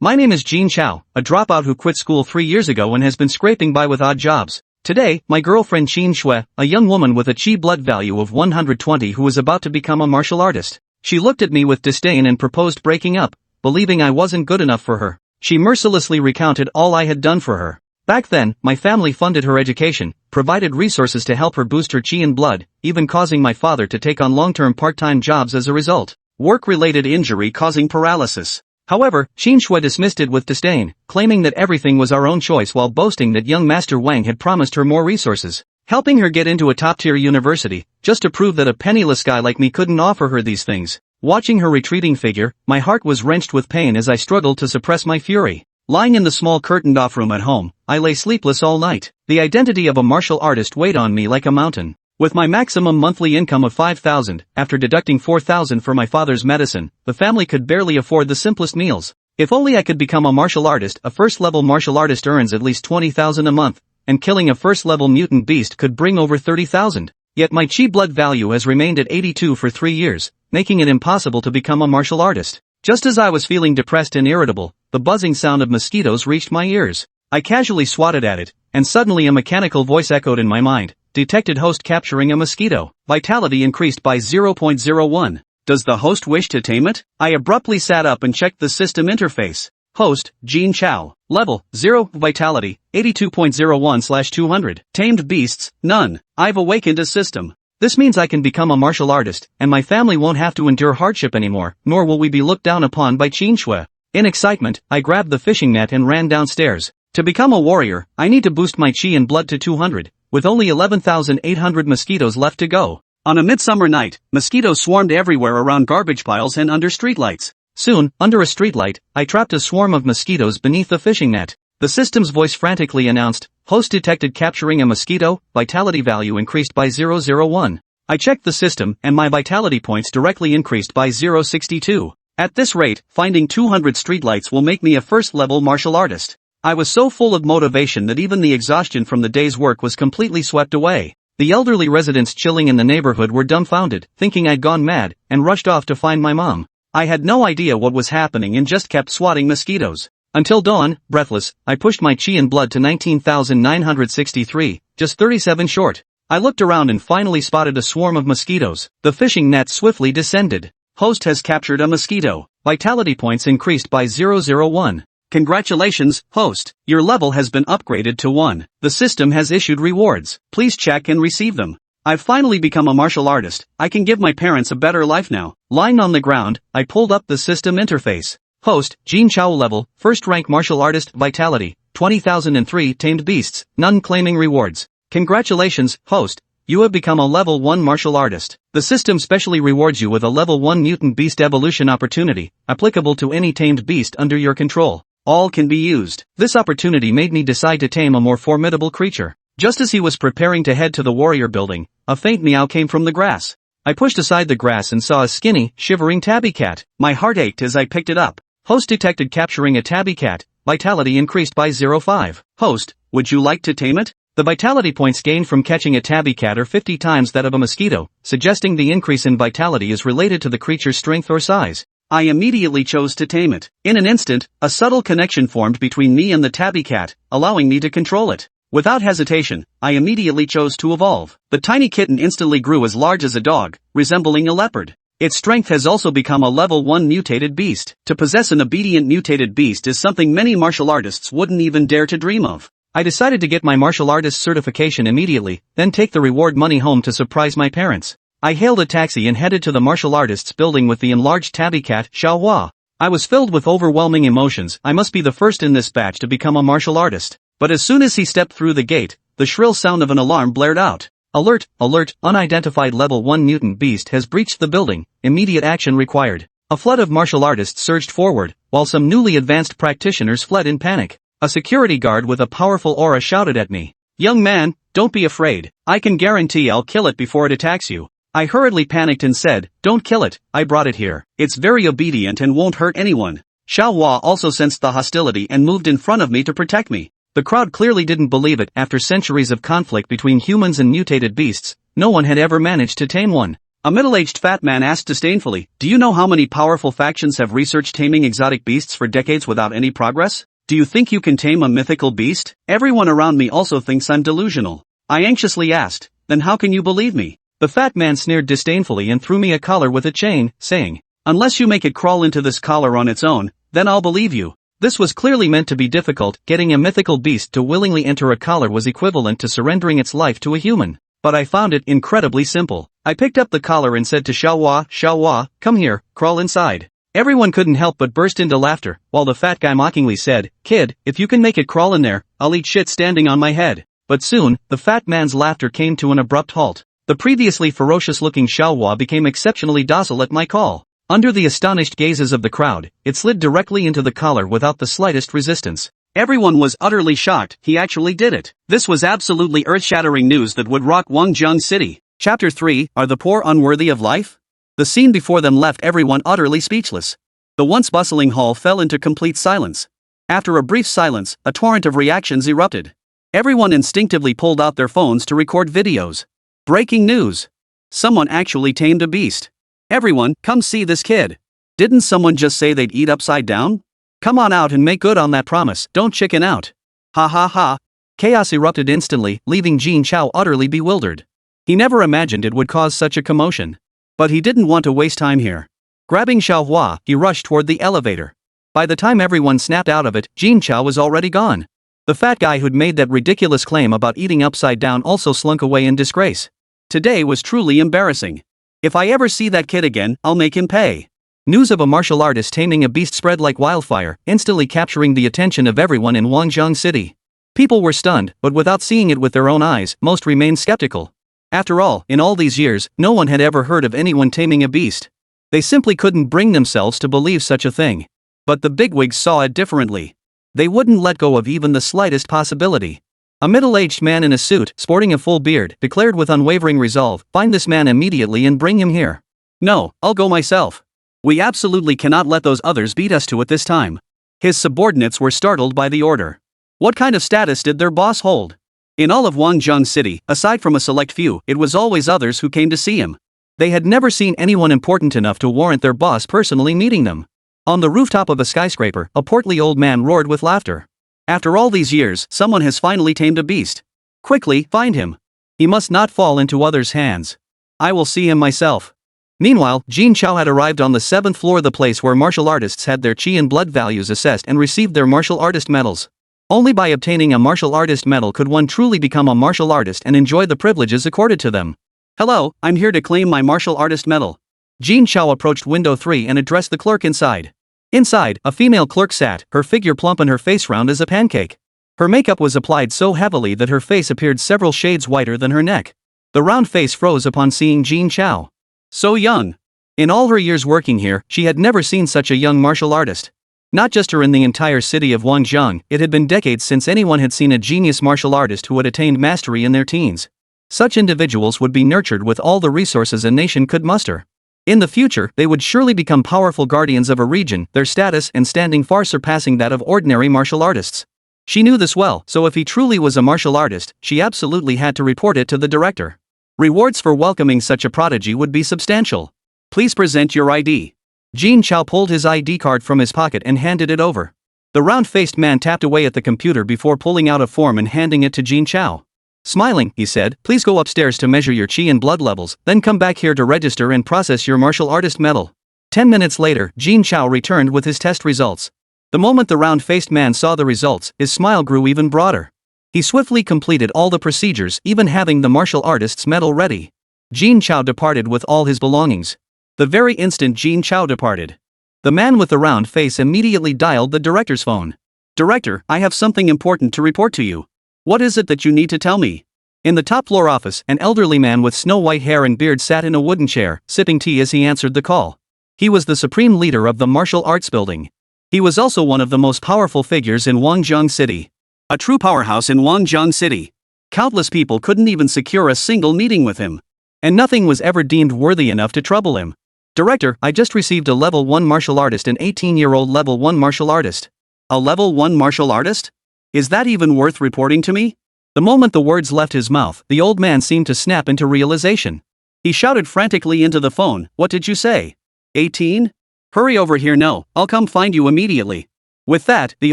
My name is Jin Chao, a dropout who quit school 3 years ago and has been scraping by with odd jobs. Today, my girlfriend Qin Shui, a young woman with a chi blood value of 120 who is about to become a martial artist. She looked at me with disdain and proposed breaking up, believing I wasn't good enough for her. She mercilessly recounted all I had done for her. Back then, my family funded her education, provided resources to help her boost her chi and blood, even causing my father to take on long-term part-time jobs as a result. Work-related injury causing paralysis. However, Qin Shui dismissed it with disdain, claiming that everything was our own choice while boasting that young Master Wang had promised her more resources, helping her get into a top-tier university, just to prove that a penniless guy like me couldn't offer her these things. Watching her retreating figure, my heart was wrenched with pain as I struggled to suppress my fury. Lying in the small curtained-off room at home, I lay sleepless all night. The identity of a martial artist weighed on me like a mountain. With my maximum monthly income of 5,000, after deducting 4,000 for my father's medicine, the family could barely afford the simplest meals. If only I could become a martial artist. A first-level martial artist earns at least 20,000 a month, and killing a first-level mutant beast could bring over 30,000. Yet my chi blood value has remained at 82 for 3 years, making it impossible to become a martial artist. Just as I was feeling depressed and irritable, the buzzing sound of mosquitoes reached my ears. I casually swatted at it, and suddenly a mechanical voice echoed in my mind. Detected host capturing a mosquito. Vitality increased by 0.01. Does the host wish to tame it? I abruptly sat up and checked the system interface. Host, Jin Chao. Level, 0. Vitality, 82.01/200. Tamed beasts, none. I've awakened a system. This means I can become a martial artist, and my family won't have to endure hardship anymore, nor will we be looked down upon by Qin Shui. In excitement, I grabbed the fishing net and ran downstairs. To become a warrior, I need to boost my chi and blood to 200, with only 11,800 mosquitoes left to go. On a midsummer night, mosquitoes swarmed everywhere around garbage piles and under streetlights. Soon, under a streetlight, I trapped a swarm of mosquitoes beneath the fishing net. The system's voice frantically announced, host detected capturing a mosquito, vitality value increased by 0.01. I checked the system, and my vitality points directly increased by 0.62. At this rate, finding 200 streetlights will make me a first-level martial artist. I was so full of motivation that even the exhaustion from the day's work was completely swept away. The elderly residents chilling in the neighborhood were dumbfounded, thinking I'd gone mad, and rushed off to find my mom. I had no idea what was happening and just kept swatting mosquitoes. Until dawn, breathless, I pushed my chi and blood to 19,963, just 37 short. I looked around and finally spotted a swarm of mosquitoes. The fishing net swiftly descended. Host has captured a mosquito. Vitality points increased by 0.01. Congratulations, host. Your level has been upgraded to 1. The system has issued rewards. Please check and receive them. I've finally become a martial artist. I can give my parents a better life now. Lying on the ground, I pulled up the system interface. Host, Jin Chao level, first rank martial artist, vitality, 20,003 tamed beasts, none claiming rewards. Congratulations, host. You have become a level 1 martial artist. The system specially rewards you with a level 1 mutant beast evolution opportunity, applicable to any tamed beast under your control. All can be used. This opportunity made me decide to tame a more formidable creature. Just as he was preparing to head to the warrior building, a faint meow came from the grass. I pushed aside the grass and saw a skinny, shivering tabby cat. My heart ached as I picked it up. Host detected capturing a tabby cat. Vitality increased by 0.5. Host, would you like to tame it? The vitality points gained from catching a tabby cat are 50 times that of a mosquito, suggesting the increase in vitality is related to the creature's strength or size. I immediately chose to tame it. In an instant, a subtle connection formed between me and the tabby cat, allowing me to control it. Without hesitation, I immediately chose to evolve. The tiny kitten instantly grew as large as a dog, resembling a leopard. Its strength has also become a level 1 mutated beast. To possess an obedient mutated beast is something many martial artists wouldn't even dare to dream of. I decided to get my martial artist certification immediately, then take the reward money home to surprise my parents. I hailed a taxi and headed to the martial artists building with the enlarged tabby cat, Xiaohua. I was filled with overwhelming emotions. I must be the first in this batch to become a martial artist. But as soon as he stepped through the gate, the shrill sound of an alarm blared out. Alert, alert, unidentified level 1 mutant beast has breached the building, immediate action required. A flood of martial artists surged forward, while some newly advanced practitioners fled in panic. A security guard with a powerful aura shouted at me. Young man, don't be afraid. I can guarantee I'll kill it before it attacks you. I hurriedly panicked and said, don't kill it, I brought it here. It's very obedient and won't hurt anyone. Xiaohua also sensed the hostility and moved in front of me to protect me. The crowd clearly didn't believe it. After centuries of conflict between humans and mutated beasts, no one had ever managed to tame one. A middle-aged fat man asked disdainfully, "Do you know how many powerful factions have researched taming exotic beasts for decades without any progress? Do you think you can tame a mythical beast?" Everyone around me also thinks I'm delusional. I anxiously asked, "Then how can you believe me?" The fat man sneered disdainfully and threw me a collar with a chain, saying, "Unless you make it crawl into this collar on its own, then I'll believe you." This was clearly meant to be difficult. Getting a mythical beast to willingly enter a collar was equivalent to surrendering its life to a human. But I found it incredibly simple. I picked up the collar and said to Xiaohua, "Come here, crawl inside." Everyone couldn't help but burst into laughter, while the fat guy mockingly said, "Kid, if you can make it crawl in there, I'll eat shit standing on my head." But soon, the fat man's laughter came to an abrupt halt. The previously ferocious-looking Xiaohua became exceptionally docile at my call. Under the astonished gazes of the crowd, it slid directly into the collar without the slightest resistance. Everyone was utterly shocked. He actually did it. This was absolutely earth-shattering news that would rock Wangjang City. Chapter 3, Are the Poor Unworthy of Life? The scene before them left everyone utterly speechless. The once bustling hall fell into complete silence. After a brief silence, a torrent of reactions erupted. Everyone instinctively pulled out their phones to record videos. Breaking news! Someone actually tamed a beast. Everyone, come see this kid. Didn't someone just say they'd eat upside down? Come on out and make good on that promise, don't chicken out. Ha ha ha. Chaos erupted instantly, leaving Jin Chao utterly bewildered. He never imagined it would cause such a commotion. But he didn't want to waste time here. Grabbing Xiaohua, he rushed toward the elevator. By the time everyone snapped out of it, Jin Chao was already gone. The fat guy who'd made that ridiculous claim about eating upside down also slunk away in disgrace. Today was truly embarrassing. If I ever see that kid again, I'll make him pay. News of a martial artist taming a beast spread like wildfire, instantly capturing the attention of everyone in Wangjang City. People were stunned, but without seeing it with their own eyes, most remained skeptical. After all, in all these years, no one had ever heard of anyone taming a beast. They simply couldn't bring themselves to believe such a thing. But the bigwigs saw it differently. They wouldn't let go of even the slightest possibility. A middle-aged man in a suit, sporting a full beard, declared with unwavering resolve, "Find this man immediately and bring him here." "No, I'll go myself. We absolutely cannot let those others beat us to it this time." His subordinates were startled by the order. What kind of status did their boss hold? In all of Wangjang City, aside from a select few, it was always others who came to see him. They had never seen anyone important enough to warrant their boss personally meeting them. On the rooftop of a skyscraper, a portly old man roared with laughter. "After all these years, someone has finally tamed a beast. Quickly, find him. He must not fall into others' hands. I will see him myself." Meanwhile, Jin Chao had arrived on the 7th floor, the place where martial artists had their chi and blood values assessed and received their martial artist medals. Only by obtaining a martial artist medal could one truly become a martial artist and enjoy the privileges accorded to them. "Hello, I'm here to claim my martial artist medal." Jin Chao approached window 3 and addressed the clerk inside. Inside, a female clerk sat, her figure plump and her face round as a pancake. Her makeup was applied so heavily that her face appeared several shades whiter than her neck. The round face froze upon seeing Jin Chao. So young. In all her years working here, she had never seen such a young martial artist. Not just her, in the entire city of Wangjang, it had been decades since anyone had seen a genius martial artist who had attained mastery in their teens. Such individuals would be nurtured with all the resources a nation could muster. In the future, they would surely become powerful guardians of a region, their status and standing far surpassing that of ordinary martial artists. She knew this well, so if he truly was a martial artist, she absolutely had to report it to the director. Rewards for welcoming such a prodigy would be substantial. "Please present your ID." Jin Chao pulled his ID card from his pocket and handed it over. The round-faced man tapped away at the computer before pulling out a form and handing it to Jin Chao. Smiling, he said, "Please go upstairs to measure your chi and blood levels, then come back here to register and process your martial artist medal." 10 minutes later, Jin Chao returned with his test results. The moment the round-faced man saw the results, his smile grew even broader. He swiftly completed all the procedures, even having the martial artist's medal ready. Jin Chao departed with all his belongings. The very instant Jin Chao departed, the man with the round face immediately dialed the director's phone. "Director, I have something important to report to you." "What is it that you need to tell me?" In the top floor office, an elderly man with snow-white hair and beard sat in a wooden chair, sipping tea as he answered the call. He was the supreme leader of the martial arts building. He was also one of the most powerful figures in Wangjang City. A true powerhouse in Wangjang City. Countless people couldn't even secure a single meeting with him. And nothing was ever deemed worthy enough to trouble him. "Director, I just received a level 1 martial artist, an 18-year-old level 1 martial artist." "A level 1 martial artist? Is that even worth reporting to me?" The moment the words left his mouth, the old man seemed to snap into realization. He shouted frantically into the phone, "What did you say? 18? Hurry over here no, I'll come find you immediately." With that, the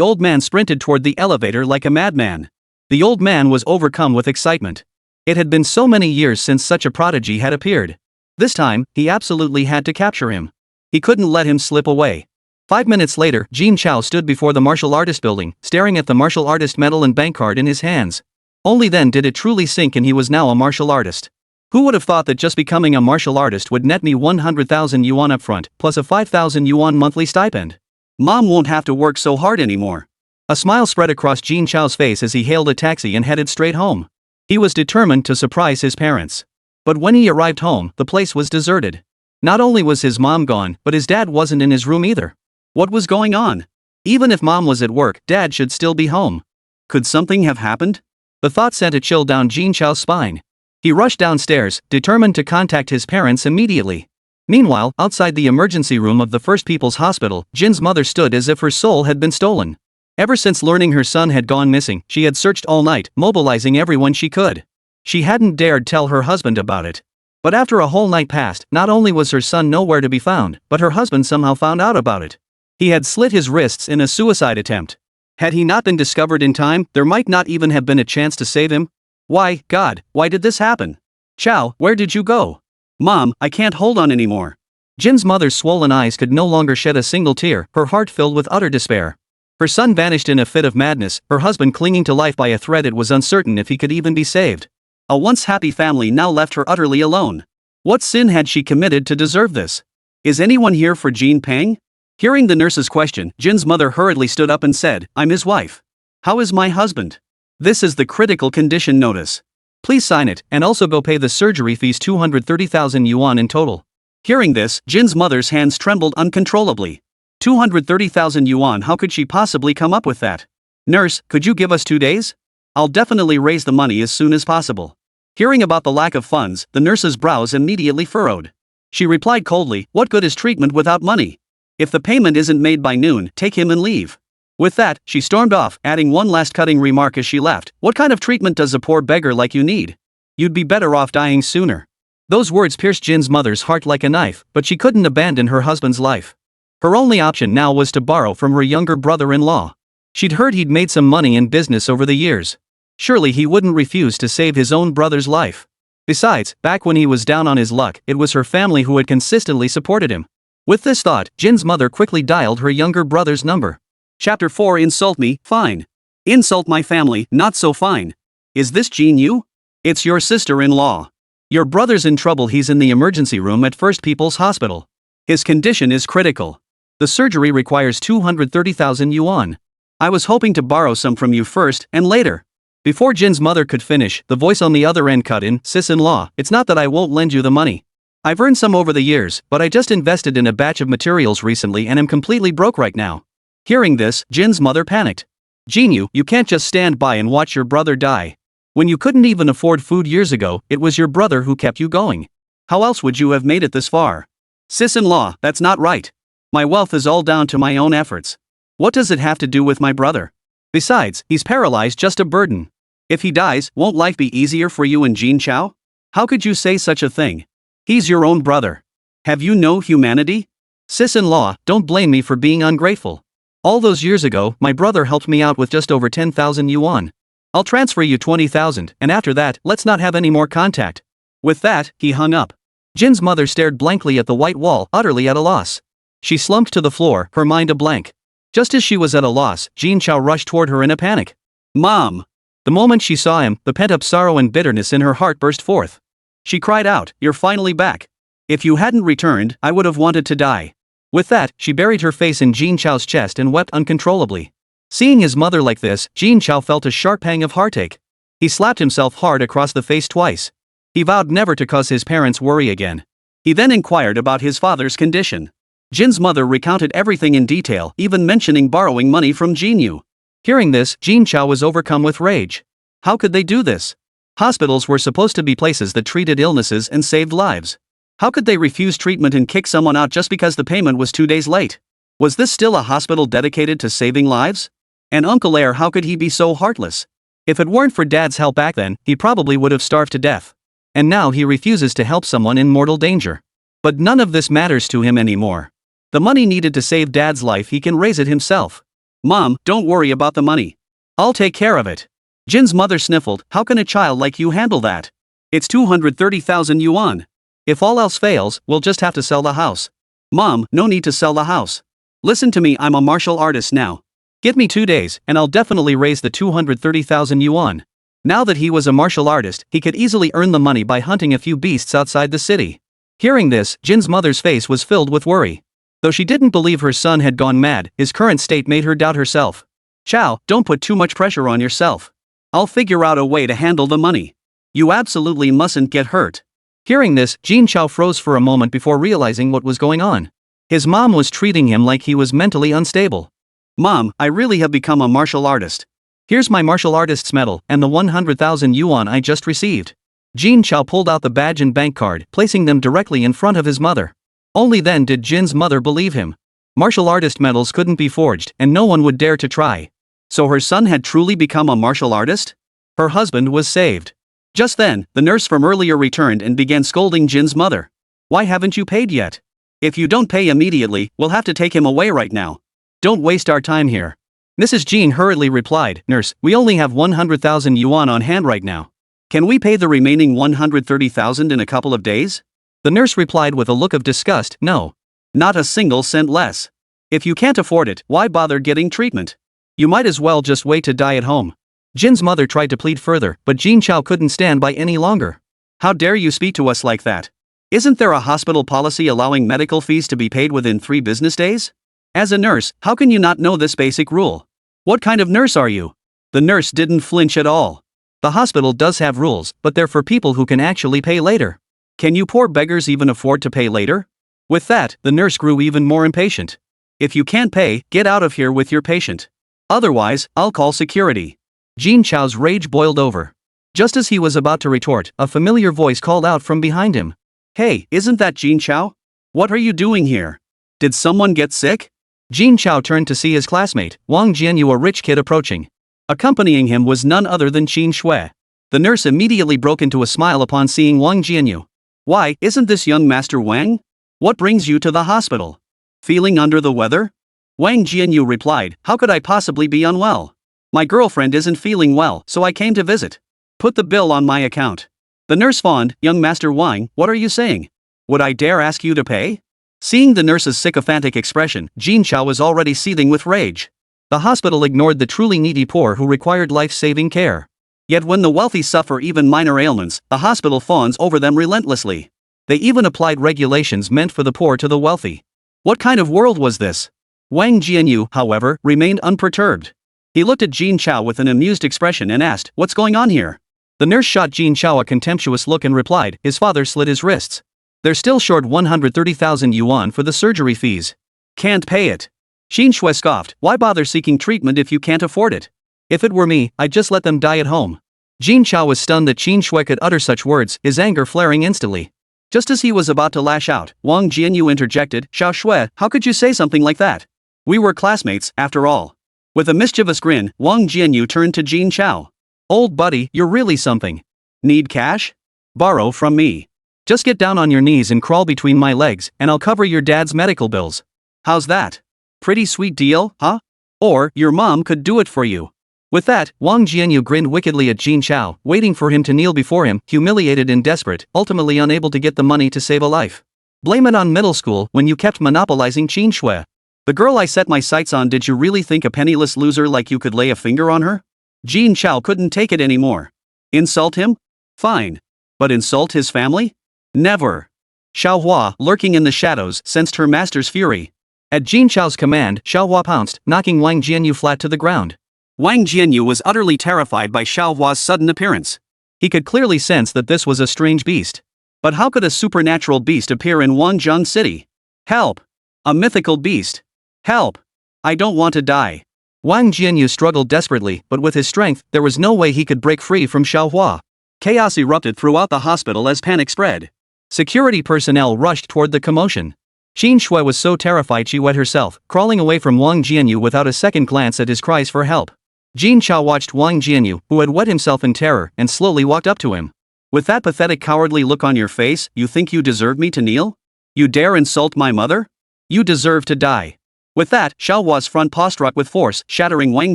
old man sprinted toward the elevator like a madman. The old man was overcome with excitement. It had been so many years since such a prodigy had appeared. This time, he absolutely had to capture him. He couldn't let him slip away. 5 minutes later, Jin Chao stood before the martial artist building, staring at the martial artist medal and bank card in his hands. Only then did it truly sink in: he was now a martial artist. Who would have thought that just becoming a martial artist would net me 100,000 yuan upfront, plus a 5,000 yuan monthly stipend? Mom won't have to work so hard anymore. A smile spread across Jin Chao's face as he hailed a taxi and headed straight home. He was determined to surprise his parents. But when he arrived home, the place was deserted. Not only was his mom gone, but his dad wasn't in his room either. What was going on? Even if mom was at work, dad should still be home. Could something have happened? The thought sent a chill down Jin Chao's spine. He rushed downstairs, determined to contact his parents immediately. Meanwhile, outside the emergency room of the First People's Hospital, Jin's mother stood as if her soul had been stolen. Ever since learning her son had gone missing, she had searched all night, mobilizing everyone she could. She hadn't dared tell her husband about it. But after a whole night passed, not only was her son nowhere to be found, but her husband somehow found out about it. He had slit his wrists in a suicide attempt. Had he not been discovered in time, there might not even have been a chance to save him. Why, God, why did this happen? Chao, where did you go? Mom, I can't hold on anymore. Jin's mother's swollen eyes could no longer shed a single tear, her heart filled with utter despair. Her son vanished in a fit of madness, her husband clinging to life by a thread. It was uncertain if he could even be saved. A once happy family now left her utterly alone. What sin had she committed to deserve this? Is anyone here for Jean Peng? Hearing the nurse's question, Jin's mother hurriedly stood up and said, "I'm his wife. How is my husband? This is the critical condition notice. Please sign it, and also go pay the surgery fees, 230,000 yuan in total." Hearing this, Jin's mother's hands trembled uncontrollably. 230,000 yuan, how could she possibly come up with that? Nurse, could you give us 2 days? I'll definitely raise the money as soon as possible. Hearing about the lack of funds, the nurse's brows immediately furrowed. She replied coldly, "What good is treatment without money? If the payment isn't made by noon, take him and leave." With that, she stormed off, adding one last cutting remark as she left: "What kind of treatment does a poor beggar like you need? You'd be better off dying sooner." Those words pierced Jin's mother's heart like a knife, but she couldn't abandon her husband's life. Her only option now was to borrow from her younger brother-in-law. She'd heard he'd made some money in business over the years. Surely he wouldn't refuse to save his own brother's life. Besides, back when he was down on his luck, it was her family who had consistently supported him. With this thought, Jin's mother quickly dialed her younger brother's number. Chapter 4: Insult me, fine. Insult my family, not so fine. Is this Jean you? It's your sister-in-law. Your brother's in trouble. He's in the emergency room at First People's Hospital. His condition is critical. The surgery requires 230,000 yuan. I was hoping to borrow some from you first, and later. Before Jin's mother could finish, the voice on the other end cut in, "Sis-in-law, it's not that I won't lend you the money. I've earned some over the years, but I just invested in a batch of materials recently and am completely broke right now." Hearing this, Jin's mother panicked. "Jin, you can't just stand by and watch your brother die. When you couldn't even afford food years ago, it was your brother who kept you going. How else would you have made it this far? Sis-in-law, that's not right. My wealth is all down to my own efforts. What does it have to do with my brother? Besides, he's paralyzed, just a burden. If he dies, won't life be easier for you and Jin Chao? How could you say such a thing? He's your own brother. Have you no humanity? Sis-in-law, don't blame me for being ungrateful. All those years ago, my brother helped me out with just over 10,000 yuan. I'll transfer you 20,000, and after that, let's not have any more contact." With that, he hung up. Jin's mother stared blankly at the white wall, utterly at a loss. She slumped to the floor, her mind a blank. Just as she was at a loss, Jin Chao rushed toward her in a panic. "Mom!" The moment she saw him, the pent-up sorrow and bitterness in her heart burst forth. She cried out, "You're finally back. If you hadn't returned, I would have wanted to die." With that, she buried her face in Jin Chao's chest and wept uncontrollably. Seeing his mother like this, Jin Chao felt a sharp pang of heartache. He slapped himself hard across the face twice. He vowed never to cause his parents worry again. He then inquired about his father's condition. Jin's mother recounted everything in detail, even mentioning borrowing money from Jinyu. Hearing this, Jin Chao was overcome with rage. How could they do this? Hospitals were supposed to be places that treated illnesses and saved lives. How could they refuse treatment and kick someone out just because the payment was 2 days late? Was this still a hospital dedicated to saving lives? And Uncle Air, how could he be so heartless? If it weren't for Dad's help back then, he probably would have starved to death. And now he refuses to help someone in mortal danger. But none of this matters to him anymore. The money needed to save Dad's life, he can raise it himself. Mom, don't worry about the money. I'll take care of it. Jin's mother sniffled, how can a child like you handle that? It's 230,000 yuan. If all else fails, we'll just have to sell the house. Mom, no need to sell the house. Listen to me, I'm a martial artist now. Give me 2 days, and I'll definitely raise the 230,000 yuan. Now that he was a martial artist, he could easily earn the money by hunting a few beasts outside the city. Hearing this, Jin's mother's face was filled with worry. Though she didn't believe her son had gone mad, his current state made her doubt herself. Chao, don't put too much pressure on yourself. I'll figure out a way to handle the money. You absolutely mustn't get hurt. Hearing this, Jin Chao froze for a moment before realizing what was going on. His mom was treating him like he was mentally unstable. Mom, I really have become a martial artist. Here's my martial artist's medal and the 100,000 yuan I just received. Jin Chao pulled out the badge and bank card, placing them directly in front of his mother. Only then did Jin's mother believe him. Martial artist medals couldn't be forged, and no one would dare to try. So her son had truly become a martial artist? Her husband was saved. Just then, the nurse from earlier returned and began scolding Jin's mother. Why haven't you paid yet? If you don't pay immediately, we'll have to take him away right now. Don't waste our time here. Mrs. Jin hurriedly replied, Nurse, we only have 100,000 yuan on hand right now. Can we pay the remaining 130,000 in a couple of days? The nurse replied with a look of disgust, no. Not a single cent less. If you can't afford it, why bother getting treatment? You might as well just wait to die at home. Jin's mother tried to plead further, but Jin Chao couldn't stand by any longer. How dare you speak to us like that? Isn't there a hospital policy allowing medical fees to be paid within 3 business days? As a nurse, how can you not know this basic rule? What kind of nurse are you? The nurse didn't flinch at all. The hospital does have rules, but they're for people who can actually pay later. Can you poor beggars even afford to pay later? With that, the nurse grew even more impatient. If you can't pay, get out of here with your patient. Otherwise, I'll call security. Jin Chao's rage boiled over. Just as he was about to retort, a familiar voice called out from behind him. Hey, isn't that Jin Chao? What are you doing here? Did someone get sick? Jin Chao turned to see his classmate, Wang Jianyu, a rich kid, approaching. Accompanying him was none other than Qin Shui. The nurse immediately broke into a smile upon seeing Wang Jianyu. Why, isn't this young Master Wang? What brings you to the hospital? Feeling under the weather? Wang Jianyu replied, how could I possibly be unwell? My girlfriend isn't feeling well, so I came to visit. Put the bill on my account. The nurse fawned, young Master Wang, what are you saying? Would I dare ask you to pay? Seeing the nurse's sycophantic expression, Jin Chao was already seething with rage. The hospital ignored the truly needy poor who required life-saving care. Yet when the wealthy suffer even minor ailments, the hospital fawns over them relentlessly. They even applied regulations meant for the poor to the wealthy. What kind of world was this? Wang Jianyu, however, remained unperturbed. He looked at Jin Chao with an amused expression and asked, what's going on here? The nurse shot Jin Chao a contemptuous look and replied, his father slit his wrists. They're still short 130,000 yuan for the surgery fees. Can't pay it. Qin Shui scoffed, why bother seeking treatment if you can't afford it? If it were me, I'd just let them die at home. Jin Chao was stunned that Qin Shui could utter such words, his anger flaring instantly. Just as he was about to lash out, Wang Jianyu interjected, Xiao Shui, how could you say something like that? We were classmates, after all. With a mischievous grin, Wang Jianyu turned to Jin Chao. Old buddy, you're really something. Need cash? Borrow from me. Just get down on your knees and crawl between my legs, and I'll cover your dad's medical bills. How's that? Pretty sweet deal, huh? Or, your mom could do it for you. With that, Wang Jianyu grinned wickedly at Jin Chao, waiting for him to kneel before him, humiliated and desperate, ultimately unable to get the money to save a life. Blame it on middle school when you kept monopolizing Qin Shui. The girl I set my sights on, did you really think a penniless loser like you could lay a finger on her? Jin Chao couldn't take it anymore. Insult him? Fine. But insult his family? Never. Xiao Hua, lurking in the shadows, sensed her master's fury. At Jin Chao's command, Xiao Hua pounced, knocking Wang Jianyu flat to the ground. Wang Jianyu was utterly terrified by Xiao Hua's sudden appearance. He could clearly sense that this was a strange beast. But how could a supernatural beast appear in Wangzhong City? Help! A mythical beast! Help! I don't want to die. Wang Jianyu struggled desperately, but with his strength, there was no way he could break free from Xiao Hua. Chaos erupted throughout the hospital as panic spread. Security personnel rushed toward the commotion. Qin Shui was so terrified she wet herself, crawling away from Wang Jianyu without a second glance at his cries for help. Jin Chao watched Wang Jianyu, who had wet himself in terror, and slowly walked up to him. With that pathetic cowardly look on your face, you think you deserve me to kneel? You dare insult my mother? You deserve to die. With that, Xiao Hua's front paw struck with force, shattering Wang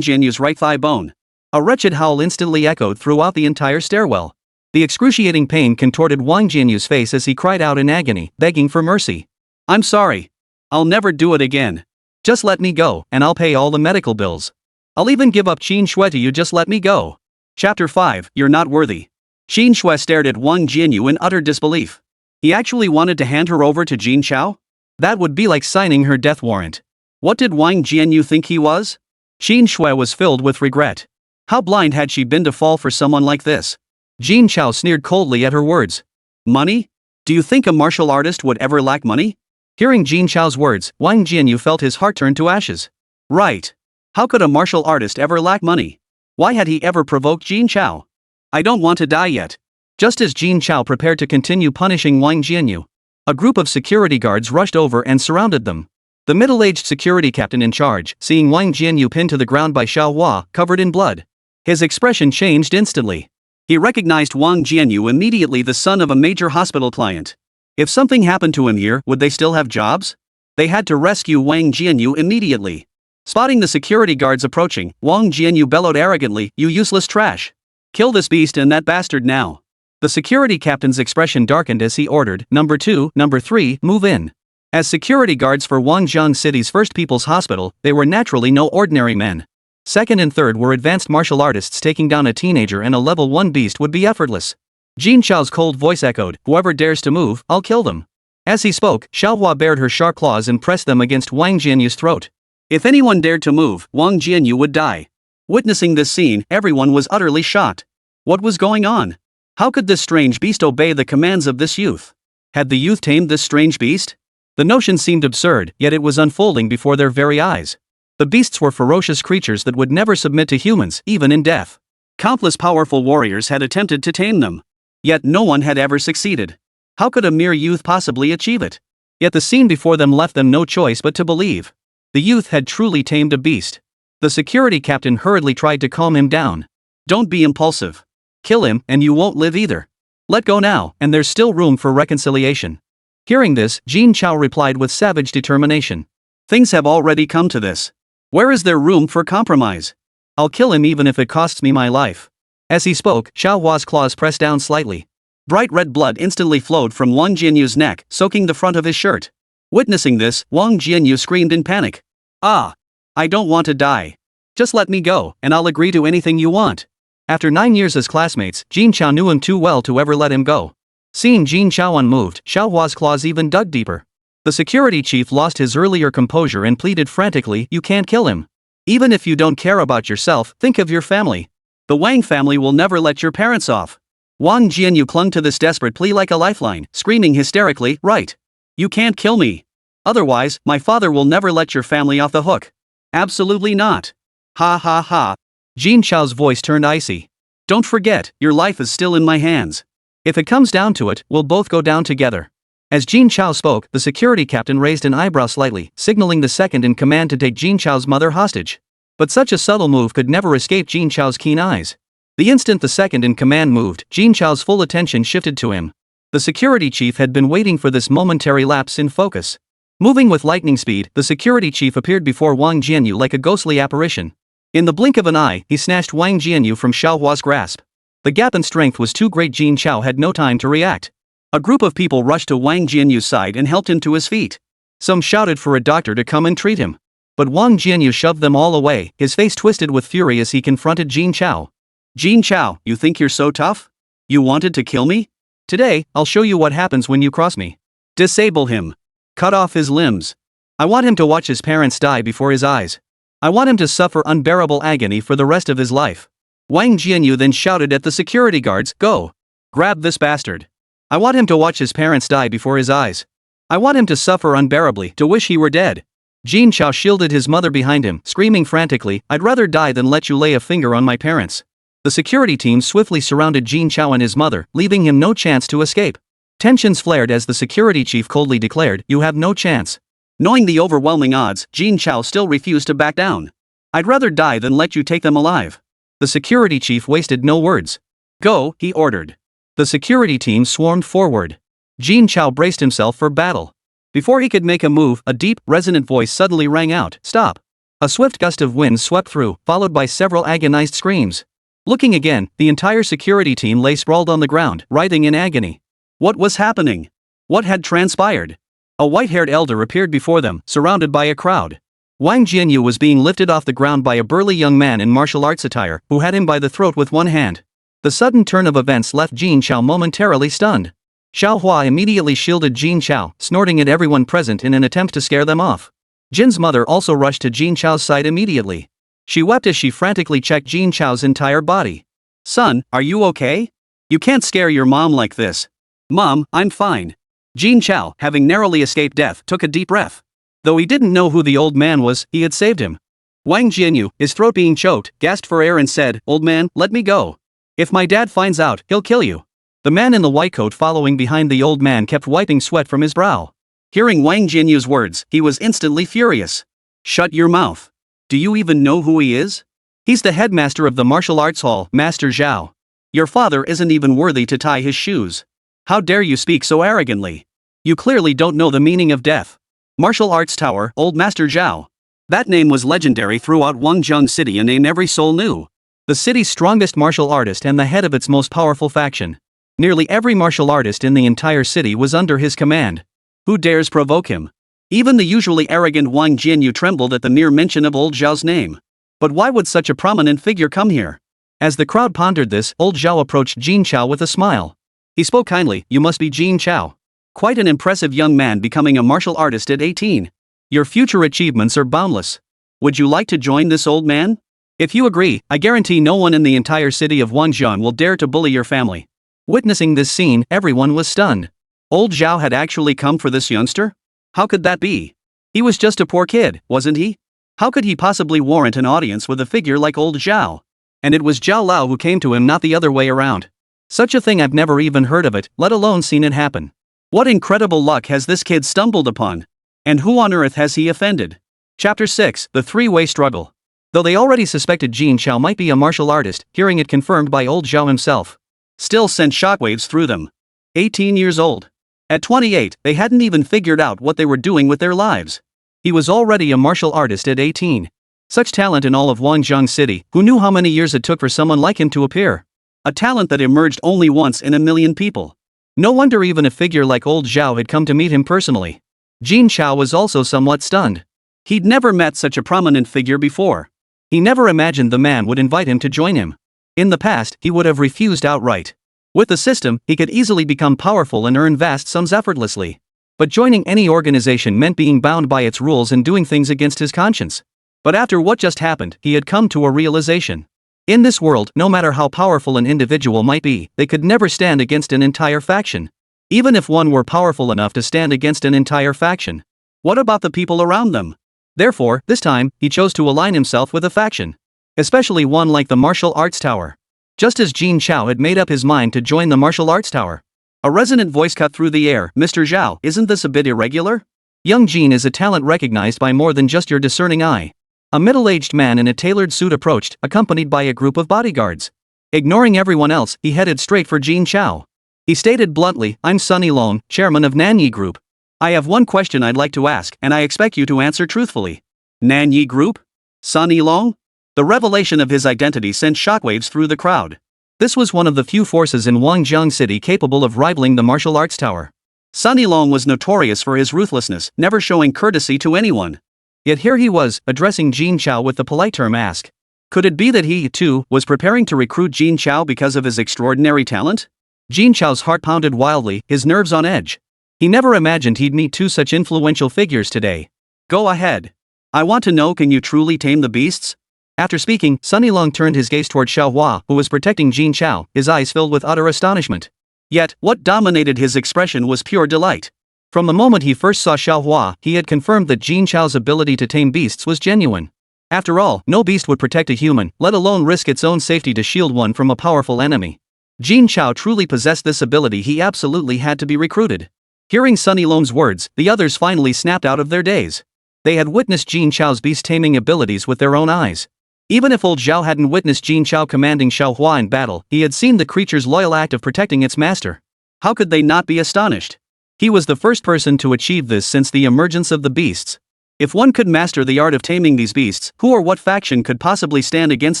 Jianyu's right thigh bone. A wretched howl instantly echoed throughout the entire stairwell. The excruciating pain contorted Wang Jianyu's face as he cried out in agony, begging for mercy. I'm sorry. I'll never do it again. Just let me go, and I'll pay all the medical bills. I'll even give up Qin Shui to you, just let me go. Chapter 5, You're Not Worthy. Qin Shui stared at Wang Jianyu in utter disbelief. He actually wanted to hand her over to Jin Chao? That would be like signing her death warrant. What did Wang Jianyu think he was? Qin Shui was filled with regret. How blind had she been to fall for someone like this? Jin Chao sneered coldly at her words. Money? Do you think a martial artist would ever lack money? Hearing Jin Chao's words, Wang Jianyu felt his heart turn to ashes. Right. How could a martial artist ever lack money? Why had he ever provoked Jin Chao? I don't want to die yet. Just as Jin Chao prepared to continue punishing Wang Jianyu, a group of security guards rushed over and surrounded them. The middle-aged security captain in charge, seeing Wang Jianyu pinned to the ground by Xiao Hua, covered in blood. His expression changed instantly. He recognized Wang Jianyu immediately, the son of a major hospital client. If something happened to him here, would they still have jobs? They had to rescue Wang Jianyu immediately. Spotting the security guards approaching, Wang Jianyu bellowed arrogantly, "You useless trash! Kill this beast and that bastard now!" The security captain's expression darkened as he ordered, "Number 2, Number 3, move in." As security guards for Guangzhou City's First People's Hospital, they were naturally no ordinary men. Second and third were advanced martial artists. Taking down a teenager and a level 1 beast would be effortless. Jin Chao's cold voice echoed, "Whoever dares to move, I'll kill them." As he spoke, Xiao Hua bared her sharp claws and pressed them against Wang Jianyu's throat. If anyone dared to move, Wang Jianyu would die. Witnessing this scene, everyone was utterly shocked. What was going on? How could this strange beast obey the commands of this youth? Had the youth tamed this strange beast? The notion seemed absurd, yet it was unfolding before their very eyes. The beasts were ferocious creatures that would never submit to humans, even in death. Countless powerful warriors had attempted to tame them. Yet no one had ever succeeded. How could a mere youth possibly achieve it? Yet the scene before them left them no choice but to believe. The youth had truly tamed a beast. The security captain hurriedly tried to calm him down. Don't be impulsive. Kill him, and you won't live either. Let go now, and there's still room for reconciliation. Hearing this, Jin Chao replied with savage determination. Things have already come to this. Where is there room for compromise? I'll kill him even if it costs me my life. As he spoke, Xiao Hua's claws pressed down slightly. Bright red blood instantly flowed from Wang Jianyu's neck, soaking the front of his shirt. Witnessing this, Wang Jianyu screamed in panic. Ah! I don't want to die. Just let me go, and I'll agree to anything you want. After 9 years as classmates, Jin Chao knew him too well to ever let him go. Seeing Jin Chao unmoved, Xiao Hua's claws even dug deeper. The security chief lost his earlier composure and pleaded frantically, "You can't kill him. Even if you don't care about yourself, think of your family. The Wang family will never let your parents off." Wang Jianyu clung to this desperate plea like a lifeline, screaming hysterically, "Right. You can't kill me. Otherwise, my father will never let your family off the hook. Absolutely not. Ha ha ha." Jin Chao's voice turned icy. "Don't forget, your life is still in my hands. If it comes down to it, we'll both go down together." As Jin Chao spoke, the security captain raised an eyebrow slightly, signaling the second in command to take Jin Chao's mother hostage. But such a subtle move could never escape Jin Chao's keen eyes. The instant the second in command moved, Jin Chao's full attention shifted to him. The security chief had been waiting for this momentary lapse in focus. Moving with lightning speed, the security chief appeared before Wang Jianyu like a ghostly apparition. In the blink of an eye, he snatched Wang Jianyu from Xiao Hua's grasp. The gap in strength was too great. Jin Chao had no time to react. A group of people rushed to Wang Jianyu's side and helped him to his feet. Some shouted for a doctor to come and treat him. But Wang Jianyu shoved them all away, his face twisted with fury as he confronted Jin Chao. "Jin Chao, you think you're so tough? You wanted to kill me? Today, I'll show you what happens when you cross me. Disable him. Cut off his limbs. I want him to watch his parents die before his eyes. I want him to suffer unbearable agony for the rest of his life." Wang Jianyu then shouted at the security guards, "Go. Grab this bastard. I want him to watch his parents die before his eyes. I want him to suffer unbearably, to wish he were dead." Jin Chao shielded his mother behind him, screaming frantically, "I'd rather die than let you lay a finger on my parents." The security team swiftly surrounded Jin Chao and his mother, leaving him no chance to escape. Tensions flared as the security chief coldly declared, "You have no chance." Knowing the overwhelming odds, Jin Chao still refused to back down. "I'd rather die than let you take them alive." The security chief wasted no words. "Go," he ordered. The security team swarmed forward. Jin Chao braced himself for battle. Before he could make a move, a deep, resonant voice suddenly rang out, "Stop!" A swift gust of wind swept through, followed by several agonized screams. Looking again, the entire security team lay sprawled on the ground, writhing in agony. What was happening? What had transpired? A white-haired elder appeared before them, surrounded by a crowd. Wang Jianyu was being lifted off the ground by a burly young man in martial arts attire, who had him by the throat with one hand. The sudden turn of events left Jin Chao momentarily stunned. Xiao Hua immediately shielded Jin Chao, snorting at everyone present in an attempt to scare them off. Jin's mother also rushed to Jin Chao's side immediately. She wept as she frantically checked Jin Chao's entire body. "Son, are you okay? You can't scare your mom like this." "Mom, I'm fine." Jin Chao, having narrowly escaped death, took a deep breath. Though he didn't know who the old man was, he had saved him. Wang Jianyu, his throat being choked, gasped for air and said, "Old man, let me go. If my dad finds out, he'll kill you." The man in the white coat following behind the old man kept wiping sweat from his brow. Hearing Wang Jianyu's words, he was instantly furious. "Shut your mouth. Do you even know who he is? He's the headmaster of the martial arts hall, Master Zhao. Your father isn't even worthy to tie his shoes. How dare you speak so arrogantly? You clearly don't know the meaning of death. Martial Arts Tower, Old Master Zhao." That name was legendary throughout Wangzhong City, a name every soul knew. The city's strongest martial artist and the head of its most powerful faction. Nearly every martial artist in the entire city was under his command. Who dares provoke him? Even the usually arrogant Wang Jianyu trembled at the mere mention of Old Zhao's name. But why would such a prominent figure come here? As the crowd pondered this, Old Zhao approached Jin Chao with a smile. He spoke kindly, "You must be Jin Chao. Quite an impressive young man becoming a martial artist at 18. Your future achievements are boundless. Would you like to join this old man? If you agree, I guarantee no one in the entire city of Wangzhong will dare to bully your family." Witnessing this scene, everyone was stunned. Old Zhao had actually come for this youngster? How could that be? He was just a poor kid, wasn't he? How could he possibly warrant an audience with a figure like Old Zhao? And it was Zhao Lao who came to him, not the other way around. Such a thing, I've never even heard of it, let alone seen it happen. What incredible luck has this kid stumbled upon? And who on earth has he offended? Chapter 6, The Three-Way Struggle. Though they already suspected Jin Chao might be a martial artist, hearing it confirmed by Old Zhao himself still sent shockwaves through them. 18 years old. At 28, they hadn't even figured out what they were doing with their lives. He was already a martial artist at 18. Such talent in all of Wangzhong City, who knew how many years it took for someone like him to appear? A talent that emerged only once in a million people. No wonder even a figure like Old Zhao had come to meet him personally. Jin Chao was also somewhat stunned. He'd never met such a prominent figure before. He never imagined the man would invite him to join him. In the past, he would have refused outright. With the system, he could easily become powerful and earn vast sums effortlessly. But joining any organization meant being bound by its rules and doing things against his conscience. But after what just happened, he had come to a realization. In this world, no matter how powerful an individual might be, they could never stand against an entire faction. Even if one were powerful enough to stand against an entire faction. What about the people around them? Therefore, this time, he chose to align himself with a faction. Especially one like the Martial Arts Tower. Just as Jin Chao had made up his mind to join the Martial Arts Tower. A resonant voice cut through the air, "Mr. Zhao, isn't this a bit irregular? Young Jin is a talent recognized by more than just your discerning eye." A middle-aged man in a tailored suit approached, accompanied by a group of bodyguards. Ignoring everyone else, he headed straight for Jin Chao. He stated bluntly, "I'm Sunny Long, chairman of Nanyi Group. I have one question I'd like to ask, and I expect you to answer truthfully." Nanyi Group? Sunny Long? The revelation of his identity sent shockwaves through the crowd. This was one of the few forces in Wangzhong City capable of rivaling the Martial Arts Tower. Sunny Long was notorious for his ruthlessness, never showing courtesy to anyone. Yet here he was, addressing Jin Chao with the polite term "ask." Could it be that he, too, was preparing to recruit Jin Chao because of his extraordinary talent? Jin Chao's heart pounded wildly, his nerves on edge. He never imagined he'd meet two such influential figures today. "Go ahead. I want to know, can you truly tame the beasts?" After speaking, Sunny Long turned his gaze toward Xiao Hua, who was protecting Jin Chao, his eyes filled with utter astonishment. Yet, what dominated his expression was pure delight. From the moment he first saw Xiao Hua, he had confirmed that Jin Chao's ability to tame beasts was genuine. After all, no beast would protect a human, let alone risk its own safety to shield one from a powerful enemy. Jin Chao truly possessed this ability. He absolutely had to be recruited. Hearing Sunny Long's words, the others finally snapped out of their daze. They had witnessed Jin Chao's beast-taming abilities with their own eyes. Even if old Zhao hadn't witnessed Jin Chao commanding Xiaohua in battle, he had seen the creature's loyal act of protecting its master. How could they not be astonished? He was the first person to achieve this since the emergence of the beasts. If one could master the art of taming these beasts, who or what faction could possibly stand against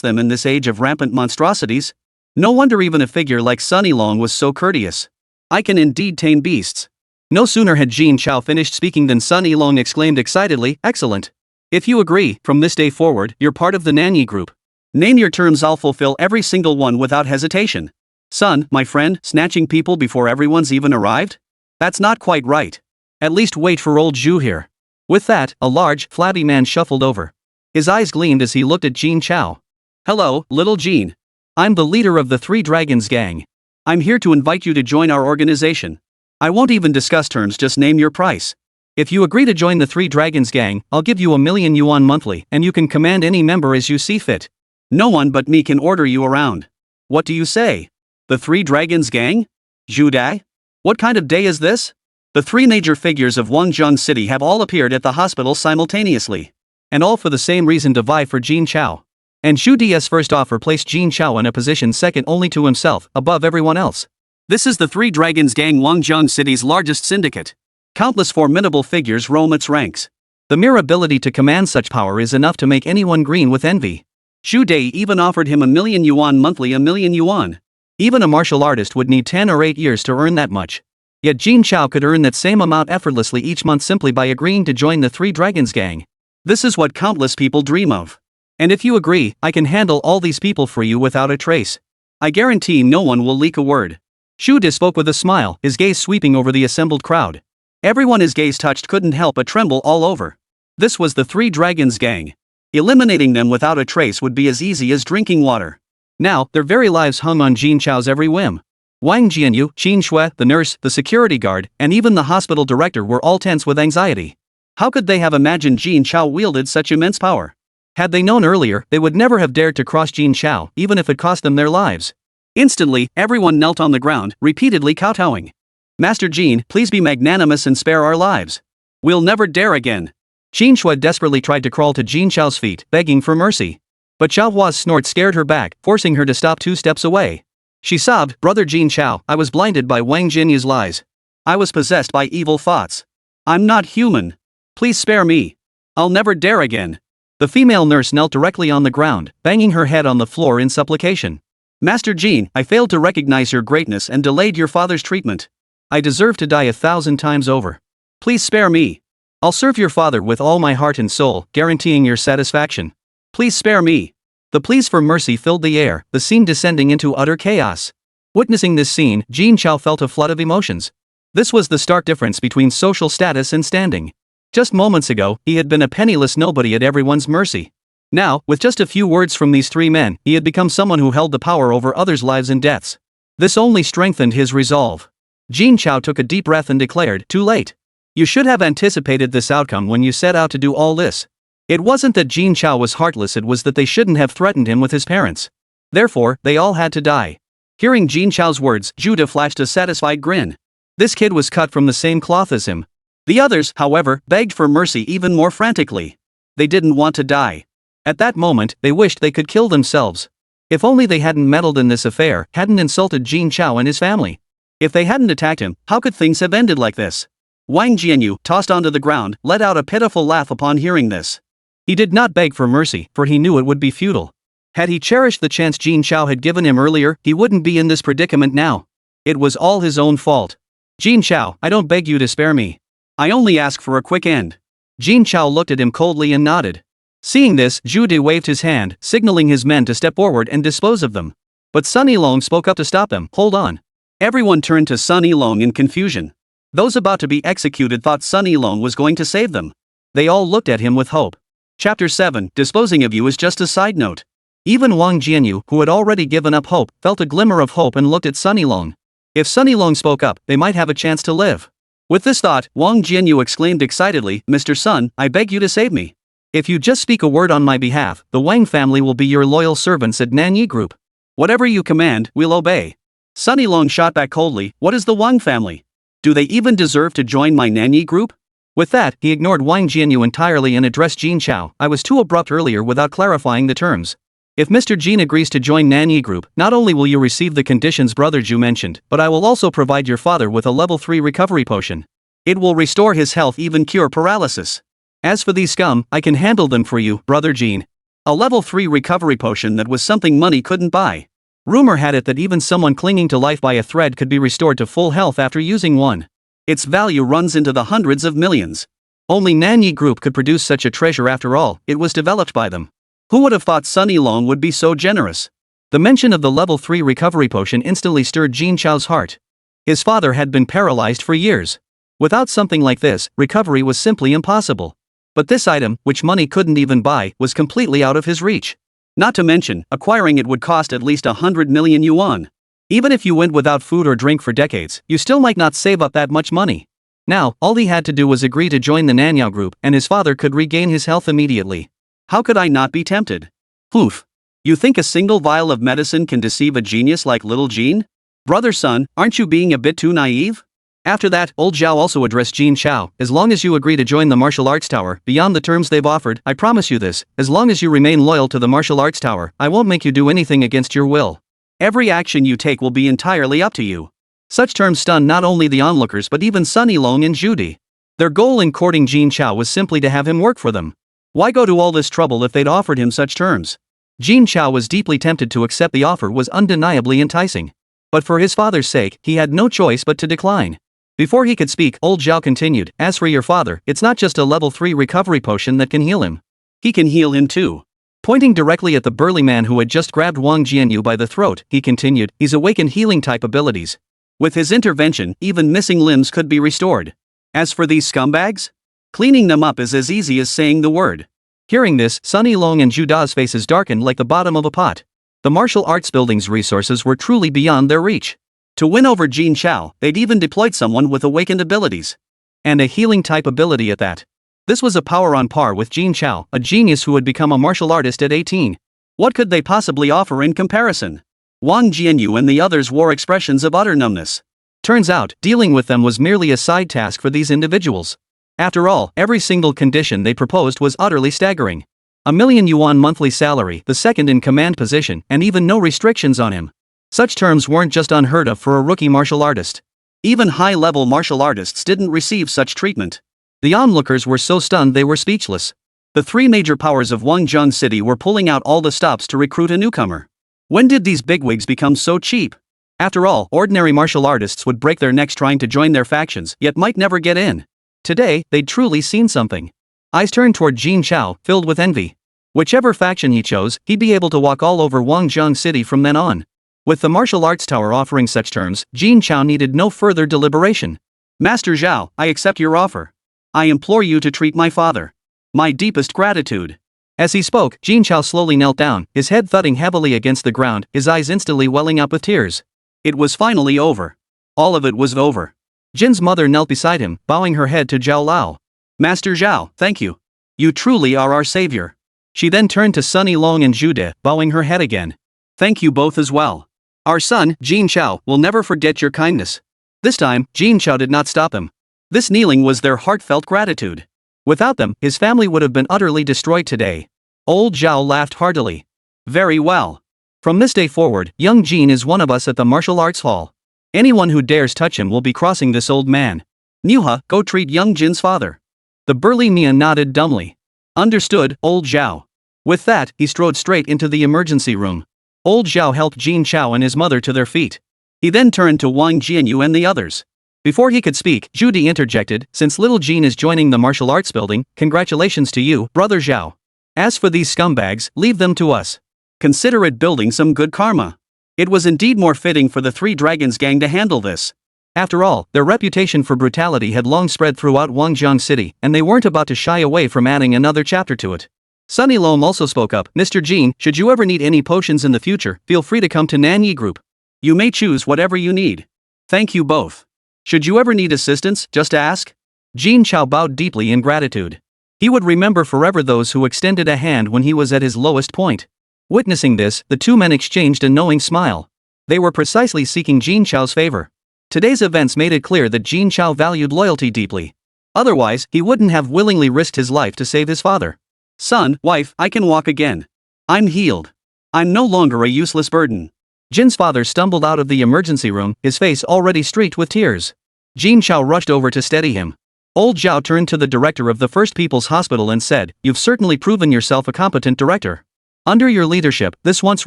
them in this age of rampant monstrosities? No wonder even a figure like Sunny Long was so courteous. I can indeed tame beasts. No sooner had Jin Chao finished speaking than Sunny Long exclaimed excitedly, "Excellent. If you agree, from this day forward, you're part of the Nanyi group. Name your terms, I'll fulfill every single one without hesitation." "Son, my friend, snatching people before everyone's even arrived? That's not quite right. At least wait for old Zhu here." With that, a large, flabby man shuffled over. His eyes gleamed as he looked at Jin Chao. "Hello, little Jin. I'm the leader of the Three Dragons gang. I'm here to invite you to join our organization. I won't even discuss terms, just name your price. If you agree to join the Three Dragons gang, I'll give you 1,000,000 yuan monthly and you can command any member as you see fit. No one but me can order you around. What do you say? The Three Dragons gang? Zhu Dai? What kind of day is this?" The three major figures of Wangzhong City have all appeared at the hospital simultaneously. And all for the same reason, to vie for Jin Chao. And Zhu Di's first offer placed Jin Chao in a position second only to himself, above everyone else. This is the Three Dragons gang, Wangzhong City's largest syndicate. Countless formidable figures roam its ranks. The mere ability to command such power is enough to make anyone green with envy. Zhu Dai even offered him 1,000,000 yuan monthly, 1,000,000 yuan. Even a martial artist would need 10 or 8 years to earn that much. Yet Jin Chao could earn that same amount effortlessly each month simply by agreeing to join the Three Dragons gang. This is what countless people dream of. And if you agree, I can handle all these people for you without a trace. I guarantee no one will leak a word." Zhu Di spoke with a smile, his gaze sweeping over the assembled crowd. Everyone his gaze touched couldn't help but tremble all over. This was the Three Dragons gang. Eliminating them without a trace would be as easy as drinking water. Now, their very lives hung on Jin Chao's every whim. Wang Jianyu, Qin Shui, the nurse, the security guard, and even the hospital director were all tense with anxiety. How could they have imagined Jin Chao wielded such immense power? Had they known earlier, they would never have dared to cross Jin Chao, even if it cost them their lives. Instantly, everyone knelt on the ground, repeatedly kowtowing. "Master Jin, please be magnanimous and spare our lives. We'll never dare again." Qin Shui desperately tried to crawl to Jin Chao's feet, begging for mercy. But Xiaohua's snort scared her back, forcing her to stop 2 steps away. She sobbed, "Brother Jin Chao, I was blinded by Wang Jianyu's lies. I was possessed by evil thoughts. I'm not human. Please spare me. I'll never dare again." The female nurse knelt directly on the ground, banging her head on the floor in supplication. "Master Jin, I failed to recognize your greatness and delayed your father's treatment. I deserve to die 1,000 times over. Please spare me. I'll serve your father with all my heart and soul, guaranteeing your satisfaction. Please spare me." The pleas for mercy filled the air, the scene descending into utter chaos. Witnessing this scene, Jin Chao felt a flood of emotions. This was the stark difference between social status and standing. Just moments ago, he had been a penniless nobody at everyone's mercy. Now, with just a few words from these three men, he had become someone who held the power over others' lives and deaths. This only strengthened his resolve. Jin Chao took a deep breath and declared, "Too late. You should have anticipated this outcome when you set out to do all this." It wasn't that Jin Chao was heartless, it was that they shouldn't have threatened him with his parents. Therefore, they all had to die. Hearing Jin Chao's words, Judah flashed a satisfied grin. This kid was cut from the same cloth as him. The others, however, begged for mercy even more frantically. They didn't want to die. At that moment, they wished they could kill themselves. If only they hadn't meddled in this affair, hadn't insulted Jin Chao and his family. If they hadn't attacked him, how could things have ended like this? Wang Jianyu, tossed onto the ground, let out a pitiful laugh upon hearing this. He did not beg for mercy, for he knew it would be futile. Had he cherished the chance Jin Chao had given him earlier, he wouldn't be in this predicament now. It was all his own fault. "Jin Chao, I don't beg you to spare me. I only ask for a quick end." Jin Chao looked at him coldly and nodded. Seeing this, Zhu Di waved his hand, signaling his men to step forward and dispose of them. But Sun Yilong spoke up to stop them. "Hold on." Everyone turned to Sun Yilong in confusion. Those about to be executed thought Sun Yilong was going to save them. They all looked at him with hope. Chapter 7, Disposing of you is just a side note. Even Wang Jianyu, who had already given up hope, felt a glimmer of hope and looked at Sun Yilong. If Sun Yilong spoke up, they might have a chance to live. With this thought, Wang Jianyu exclaimed excitedly, "Mr. Sun, I beg you to save me. If you just speak a word on my behalf, the Wang family will be your loyal servants at Nanyi Group. Whatever you command, we'll obey." Sun Yilong shot back coldly, "What is the Wang family? Do they even deserve to join my Nanyi Group? With that, he ignored Wang Jianyu entirely and addressed Jin Chao. I was too abrupt earlier without clarifying the terms. If Mr. Jin agrees to join Nanyi Group, not only will you receive the conditions Brother Ju mentioned, but I will also provide your father with a level 3 recovery potion. It will restore his health, even cure paralysis. As for these scum, I can handle them for you, Brother Jin. A level 3 recovery potion that was something money couldn't buy. Rumor had it that even someone clinging to life by a thread could be restored to full health after using one. Its value runs into the hundreds of millions. Only Nanyi Group could produce such a treasure. After all, it was developed by them. Who would have thought Sunny Long would be so generous? The mention of the level 3 recovery potion instantly stirred Jin Chao's heart. His father had been paralyzed for years. Without something like this, recovery was simply impossible. But this item, which money couldn't even buy, was completely out of his reach. Not to mention, acquiring it would cost at least 100 million yuan. Even if you went without food or drink for decades, you still might not save up that much money. Now, all he had to do was agree to join the Nanyao Group, and his father could regain his health immediately. How could I not be tempted? Poof. You think a single vial of medicine can deceive a genius like little Jean? Brother son, aren't you being a bit too naive? After that, old Zhao also addressed Jin Chao. As long as you agree to join the martial arts tower, beyond the terms they've offered, I promise you this, as long as you remain loyal to the martial arts tower, I won't make you do anything against your will. Every action you take will be entirely up to you. Such terms stunned not only the onlookers but even Sunny Long and Judy. Their goal in courting Jin Chao was simply to have him work for them. Why go to all this trouble if they'd offered him such terms? Jin Chao was deeply tempted to accept. The offer was undeniably enticing. But for his father's sake, he had no choice but to decline. Before he could speak, old Zhao continued, as for your father, it's not just a level 3 recovery potion that can heal him. He can heal him too. Pointing directly at the burly man who had just grabbed Wang Jianyu by the throat, he continued, he's awakened healing type abilities. With his intervention, even missing limbs could be restored. As for these scumbags? Cleaning them up is as easy as saying the word. Hearing this, Sunny Long and Juda's faces darkened like the bottom of a pot. The martial arts building's resources were truly beyond their reach. To win over Jin Chao, they'd even deployed someone with awakened abilities. And a healing type ability at that. This was a power on par with Jin Chao, a genius who had become a martial artist at 18. What could they possibly offer in comparison? Wang Jianyu and the others wore expressions of utter numbness. Turns out, dealing with them was merely a side task for these individuals. After all, every single condition they proposed was utterly staggering. 1 million yuan monthly salary, the second in command position, and even no restrictions on him. Such terms weren't just unheard of for a rookie martial artist. Even high-level martial artists didn't receive such treatment. The onlookers were so stunned they were speechless. The three major powers of Wangzhong City were pulling out all the stops to recruit a newcomer. When did these bigwigs become so cheap? After all, ordinary martial artists would break their necks trying to join their factions, yet might never get in. Today, they'd truly seen something. Eyes turned toward Jin Chao, filled with envy. Whichever faction he chose, he'd be able to walk all over Wangzhong City from then on. With the martial arts tower offering such terms, Jin Chao needed no further deliberation. Master Zhao, I accept your offer. I implore you to treat my father. My deepest gratitude. As he spoke, Jin Chao slowly knelt down, his head thudding heavily against the ground, his eyes instantly welling up with tears. It was finally over. All of it was over. Jin's mother knelt beside him, bowing her head to Zhao Lao. Master Zhao, thank you. You truly are our savior. She then turned to Sunny Long and Jude, bowing her head again. Thank you both as well. Our son, Jin Chao, will never forget your kindness. This time, Jin Chao did not stop them. This kneeling was their heartfelt gratitude. Without them, his family would have been utterly destroyed today. Old Zhao laughed heartily. Very well. From this day forward, young Jin is one of us at the martial arts hall. Anyone who dares touch him will be crossing this old man. Nuha, go treat young Jin's father. The burly Mia nodded dumbly. Understood, old Zhao. With that, he strode straight into the emergency room. Old Zhao helped Jin Chao and his mother to their feet. He then turned to Wang Jianyu and the others. Before he could speak, Judy interjected, since little Jin is joining the martial arts building, congratulations to you, brother Zhao. As for these scumbags, leave them to us. Consider it building some good karma. It was indeed more fitting for the Three Dragons gang to handle this. After all, their reputation for brutality had long spread throughout Wangzhong City, and they weren't about to shy away from adding another chapter to it. Sunny Loam also spoke up, Mr. Jin, should you ever need any potions in the future, feel free to come to Nanyi Group. You may choose whatever you need. Thank you both. Should you ever need assistance, just ask. Jin Chao bowed deeply in gratitude. He would remember forever those who extended a hand when he was at his lowest point. Witnessing this, the two men exchanged a knowing smile. They were precisely seeking Jin Chao's favor. Today's events made it clear that Jin Chao valued loyalty deeply. Otherwise, he wouldn't have willingly risked his life to save his father. Son, wife, I can walk again. I'm healed. I'm no longer a useless burden. Jin's father stumbled out of the emergency room, his face already streaked with tears. Jin Chao rushed over to steady him. Old Zhao turned to the director of the First People's Hospital and said, "You've certainly proven yourself a competent director. Under your leadership, this once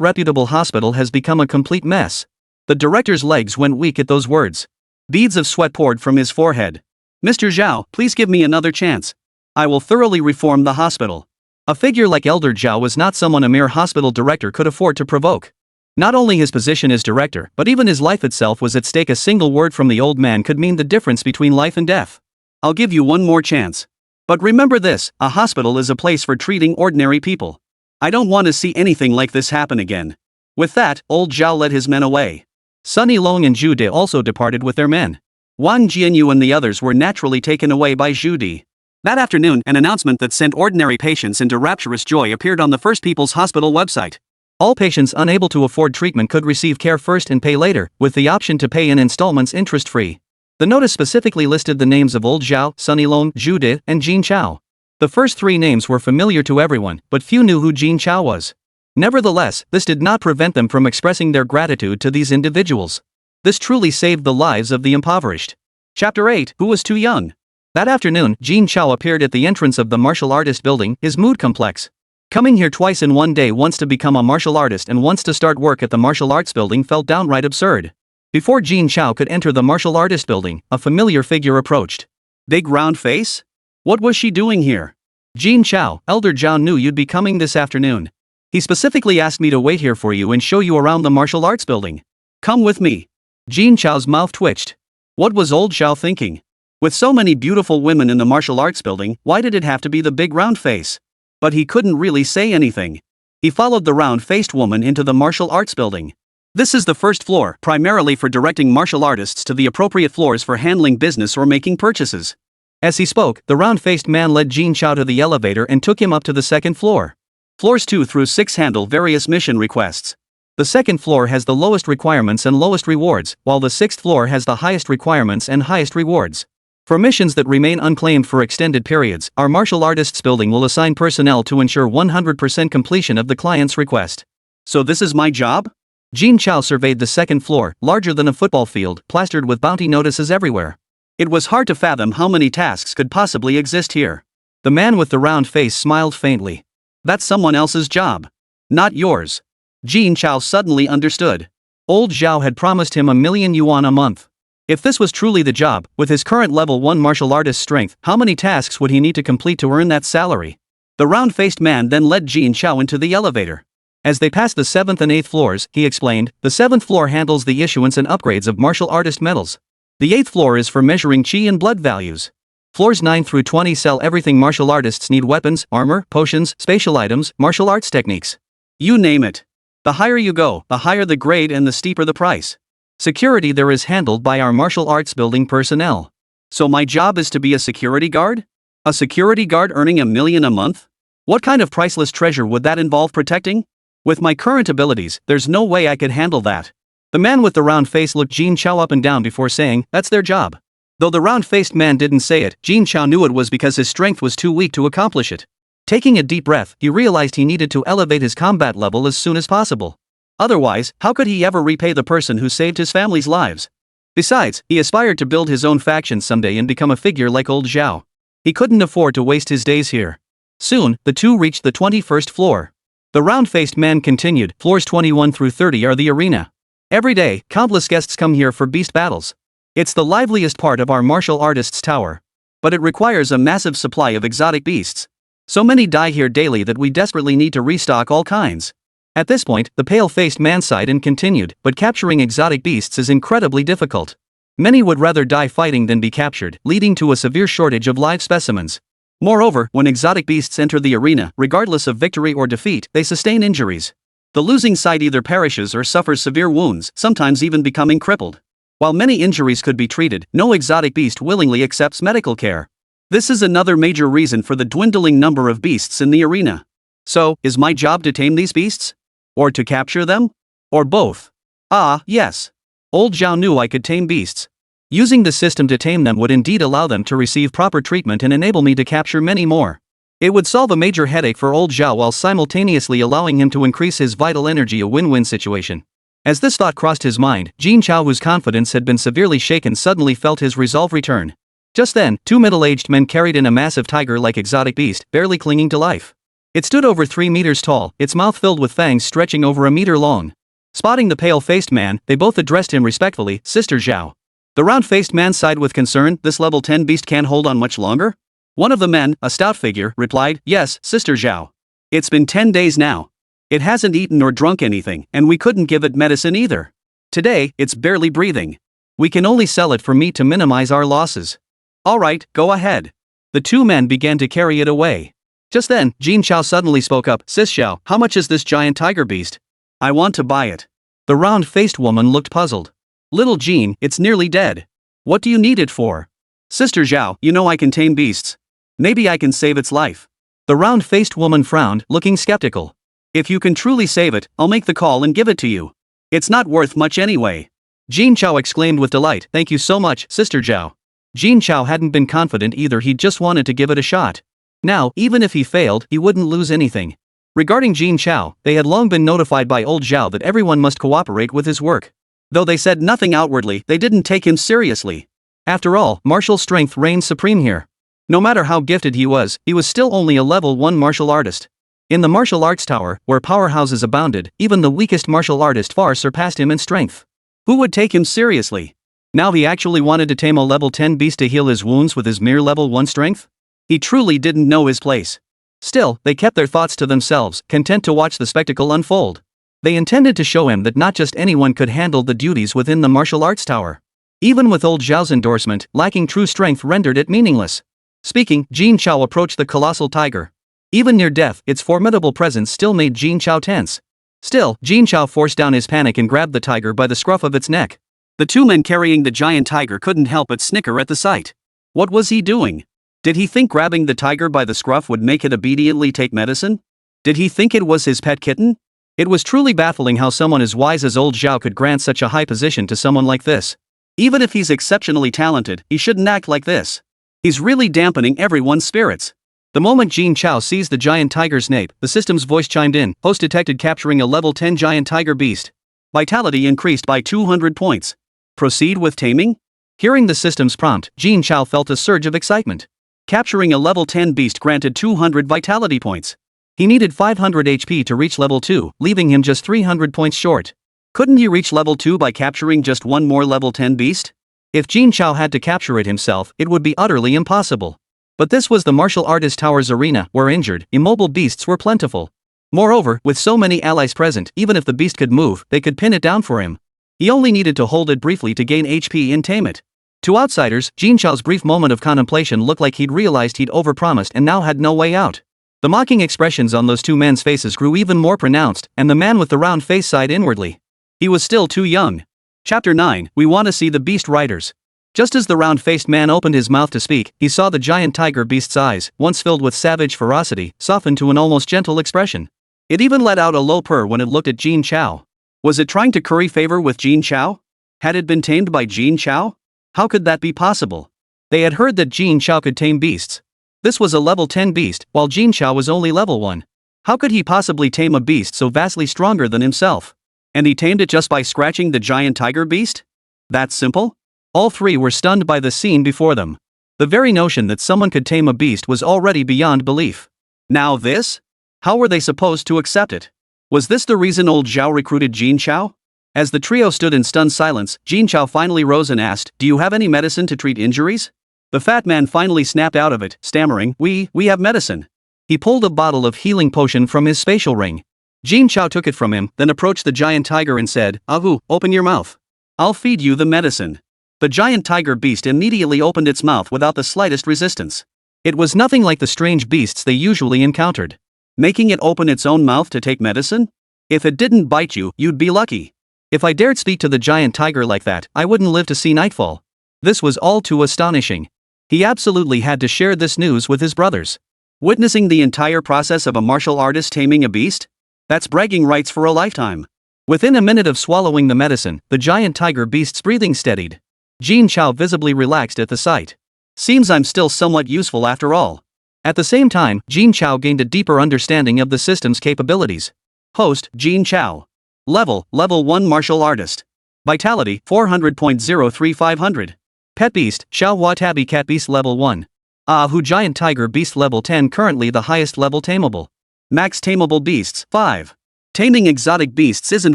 reputable hospital has become a complete mess." The director's legs went weak at those words. Beads of sweat poured from his forehead. "Mr. Zhao, please give me another chance. I will thoroughly reform the hospital." A figure like Elder Zhao was not someone a mere hospital director could afford to provoke. Not only his position as director, but even his life itself was at stake. A single word from the old man could mean the difference between life and death. "I'll give you one more chance. But remember this, a hospital is a place for treating ordinary people. I don't want to see anything like this happen again." With that, old Zhao led his men away. Sunny Long and Zhu Di also departed with their men. Wang Jianyu and the others were naturally taken away by Zhu Di. That afternoon, an announcement that sent ordinary patients into rapturous joy appeared on the First People's Hospital website. All patients unable to afford treatment could receive care first and pay later, with the option to pay in installments interest-free. The notice specifically listed the names of Old Zhao, Sunny Long, Zhu Di, and Jin Chao. The first three names were familiar to everyone, but few knew who Jin Chao was. Nevertheless, this did not prevent them from expressing their gratitude to these individuals. This truly saved the lives of the impoverished. Chapter 8, Who Was Too Young? That afternoon, Jin Chao appeared at the entrance of the martial artist building, his mood complex. Coming here twice in one day, once to become a martial artist and once to start work at the martial arts building, felt downright absurd. Before Jin Chao could enter the martial artist building, a familiar figure approached. Big round face? What was she doing here? Jin Chao, Elder Zhao knew you'd be coming this afternoon. He specifically asked me to wait here for you and show you around the martial arts building. Come with me. Jin Chao's mouth twitched. What was Old Zhao thinking? With so many beautiful women in the martial arts building, why did it have to be the big round face? But he couldn't really say anything. He followed the round-faced woman into the martial arts building. This is the first floor, primarily for directing martial artists to the appropriate floors for handling business or making purchases. As he spoke, the round-faced man led Jin Chao to the elevator and took him up to the second floor. Floors 2 through 6 handle various mission requests. The second floor has the lowest requirements and lowest rewards, while the sixth floor has the highest requirements and highest rewards. For missions that remain unclaimed for extended periods, our martial artists building will assign personnel to ensure 100% completion of the client's request. So this is my job? Jin Chao surveyed the second floor, larger than a football field, plastered with bounty notices everywhere. It was hard to fathom how many tasks could possibly exist here. The man with the round face smiled faintly. That's someone else's job. Not yours. Jin Chao suddenly understood. Old Zhao had promised him 1,000,000 yuan a month. If this was truly the job, with his current level 1 martial artist strength, how many tasks would he need to complete to earn that salary? The round-faced man then led Jin Chao into the elevator. As they passed the 7th and 8th floors, he explained, the 7th floor handles the issuance and upgrades of martial artist medals. The 8th floor is for measuring chi and blood values. Floors 9 through 20 sell everything martial artists need: weapons, armor, potions, spatial items, martial arts techniques. You name it. The higher you go, the higher the grade and the steeper the price. Security there is handled by our martial arts building personnel. So my job is to be a security guard? A security guard earning 1,000,000 a month? What kind of priceless treasure would that involve protecting? With my current abilities, there's no way I could handle that. The man with the round face looked Jin Chao up and down before saying, that's their job. Though the round-faced man didn't say it, Jin Chao knew it was because his strength was too weak to accomplish it. Taking a deep breath, he realized he needed to elevate his combat level as soon as possible. Otherwise, how could he ever repay the person who saved his family's lives? Besides, he aspired to build his own faction someday and become a figure like Old Zhao. He couldn't afford to waste his days here. Soon, the two reached the 21st floor. The round-faced man continued, floors 21 through 30 are the arena. Every day, countless guests come here for beast battles. It's the liveliest part of our martial artists' tower. But it requires a massive supply of exotic beasts. So many die here daily that we desperately need to restock all kinds. At this point, the pale-faced man sighed and continued, but capturing exotic beasts is incredibly difficult. Many would rather die fighting than be captured, leading to a severe shortage of live specimens. Moreover, when exotic beasts enter the arena, regardless of victory or defeat, they sustain injuries. The losing side either perishes or suffers severe wounds, sometimes even becoming crippled. While many injuries could be treated, no exotic beast willingly accepts medical care. This is another major reason for the dwindling number of beasts in the arena. So, is my job to tame these beasts? Or to capture them? Or both? Ah, yes. Old Zhao knew I could tame beasts. Using the system to tame them would indeed allow them to receive proper treatment and enable me to capture many more. It would solve a major headache for old Zhao while simultaneously allowing him to increase his vital energy, a win-win situation. As this thought crossed his mind, Jin Chao, whose confidence had been severely shaken, suddenly felt his resolve return. Just then, two middle-aged men carried in a massive tiger-like exotic beast, barely clinging to life. It stood over 3 meters tall, its mouth filled with fangs stretching over a meter long. Spotting the pale-faced man, they both addressed him respectfully, Sister Zhao. The round-faced man sighed with concern. This level 10 beast can't hold on much longer? One of the men, a stout figure, replied, Yes, Sister Zhao. It's been 10 days now. It hasn't eaten or drunk anything, and we couldn't give it medicine either. Today, it's barely breathing. We can only sell it for meat to minimize our losses. Alright, go ahead. The two men began to carry it away. Just then, Jin Chao suddenly spoke up, Sis Xiao, how much is this giant tiger beast? I want to buy it. The round-faced woman looked puzzled. Little Jean, it's nearly dead. What do you need it for? Sister Zhao, you know I can tame beasts. Maybe I can save its life. The round-faced woman frowned, looking skeptical. If you can truly save it, I'll make the call and give it to you. It's not worth much anyway. Jin Chao exclaimed with delight, Thank you so much, Sister Zhao. Jin Chao hadn't been confident either, he just wanted to give it a shot. Now, even if he failed, he wouldn't lose anything. Regarding Jin Chao, they had long been notified by old Zhao that everyone must cooperate with his work. Though they said nothing outwardly, they didn't take him seriously. After all, martial strength reigned supreme here. No matter how gifted he was still only a level 1 martial artist. In the martial arts tower, where powerhouses abounded, even the weakest martial artist far surpassed him in strength. Who would take him seriously? Now he actually wanted to tame a level 10 beast to heal his wounds with his mere level 1 strength? He truly didn't know his place. Still, they kept their thoughts to themselves, content to watch the spectacle unfold. They intended to show him that not just anyone could handle the duties within the martial arts tower. Even with old Zhao's endorsement, lacking true strength rendered it meaningless. Speaking, Jin Chao approached the colossal tiger. Even near death, its formidable presence still made Jin Chao tense. Still, Jin Chao forced down his panic and grabbed the tiger by the scruff of its neck. The two men carrying the giant tiger couldn't help but snicker at the sight. What was he doing? Did he think grabbing the tiger by the scruff would make it obediently take medicine? Did he think it was his pet kitten? It was truly baffling how someone as wise as old Zhao could grant such a high position to someone like this. Even if he's exceptionally talented, he shouldn't act like this. He's really dampening everyone's spirits. The moment Jin Chao seized the giant tiger's nape, the system's voice chimed in, Host detected capturing a level 10 giant tiger beast. Vitality increased by 200 points. Proceed with taming? Hearing the system's prompt, Jin Chao felt a surge of excitement. Capturing a level 10 beast granted 200 vitality points. He needed 500 HP to reach level 2, leaving him just 300 points short. Couldn't he reach level 2 by capturing just one more level 10 beast? If Jin Chao had to capture it himself, it would be utterly impossible. But this was the martial artist tower's arena, where injured, immobile beasts were plentiful. Moreover, with so many allies present, even if the beast could move, they could pin it down for him. He only needed to hold it briefly to gain HP and tame it. To outsiders, Jin Chao's brief moment of contemplation looked like he'd realized he'd overpromised and now had no way out. The mocking expressions on those two men's faces grew even more pronounced, and the man with the round face sighed inwardly. He was still too young. Chapter 9, We Want to See the Beast Riders. Just as the round-faced man opened his mouth to speak, he saw the giant tiger beast's eyes, once filled with savage ferocity, soften to an almost gentle expression. It even let out a low purr when it looked at Jin Chao. Was it trying to curry favor with Jin Chao? Had it been tamed by Jin Chao? How could that be possible? They had heard that Jin Chao could tame beasts. This was a level 10 beast, while Jin Chao was only level 1. How could he possibly tame a beast so vastly stronger than himself? And he tamed it just by scratching the giant tiger beast? That simple? All three were stunned by the scene before them. The very notion that someone could tame a beast was already beyond belief. Now this? How were they supposed to accept it? Was this the reason old Zhao recruited Jin Chao? As the trio stood in stunned silence, Jin Chao finally rose and asked, Do you have any medicine to treat injuries? The fat man finally snapped out of it, stammering, We have medicine. He pulled a bottle of healing potion from his spatial ring. Jin Chao took it from him, then approached the giant tiger and said, Ahu, open your mouth. I'll feed you the medicine. The giant tiger beast immediately opened its mouth without the slightest resistance. It was nothing like the strange beasts they usually encountered. Making it open its own mouth to take medicine? If it didn't bite you, you'd be lucky. If I dared speak to the giant tiger like that, I wouldn't live to see nightfall. This was all too astonishing. He absolutely had to share this news with his brothers. Witnessing the entire process of a martial artist taming a beast? That's bragging rights for a lifetime. Within a minute of swallowing the medicine, the giant tiger beast's breathing steadied. Jin Chao visibly relaxed at the sight. Seems I'm still somewhat useful after all. At the same time, Jin Chao gained a deeper understanding of the system's capabilities. Host, Jin Chao. Level 1 martial artist. Vitality, 400.03500. Pet beast, Xiaohua Tabby Cat Beast level 1. Hu Giant Tiger Beast level 10 currently the highest level tameable. Max tameable beasts, 5. Taming exotic beasts isn't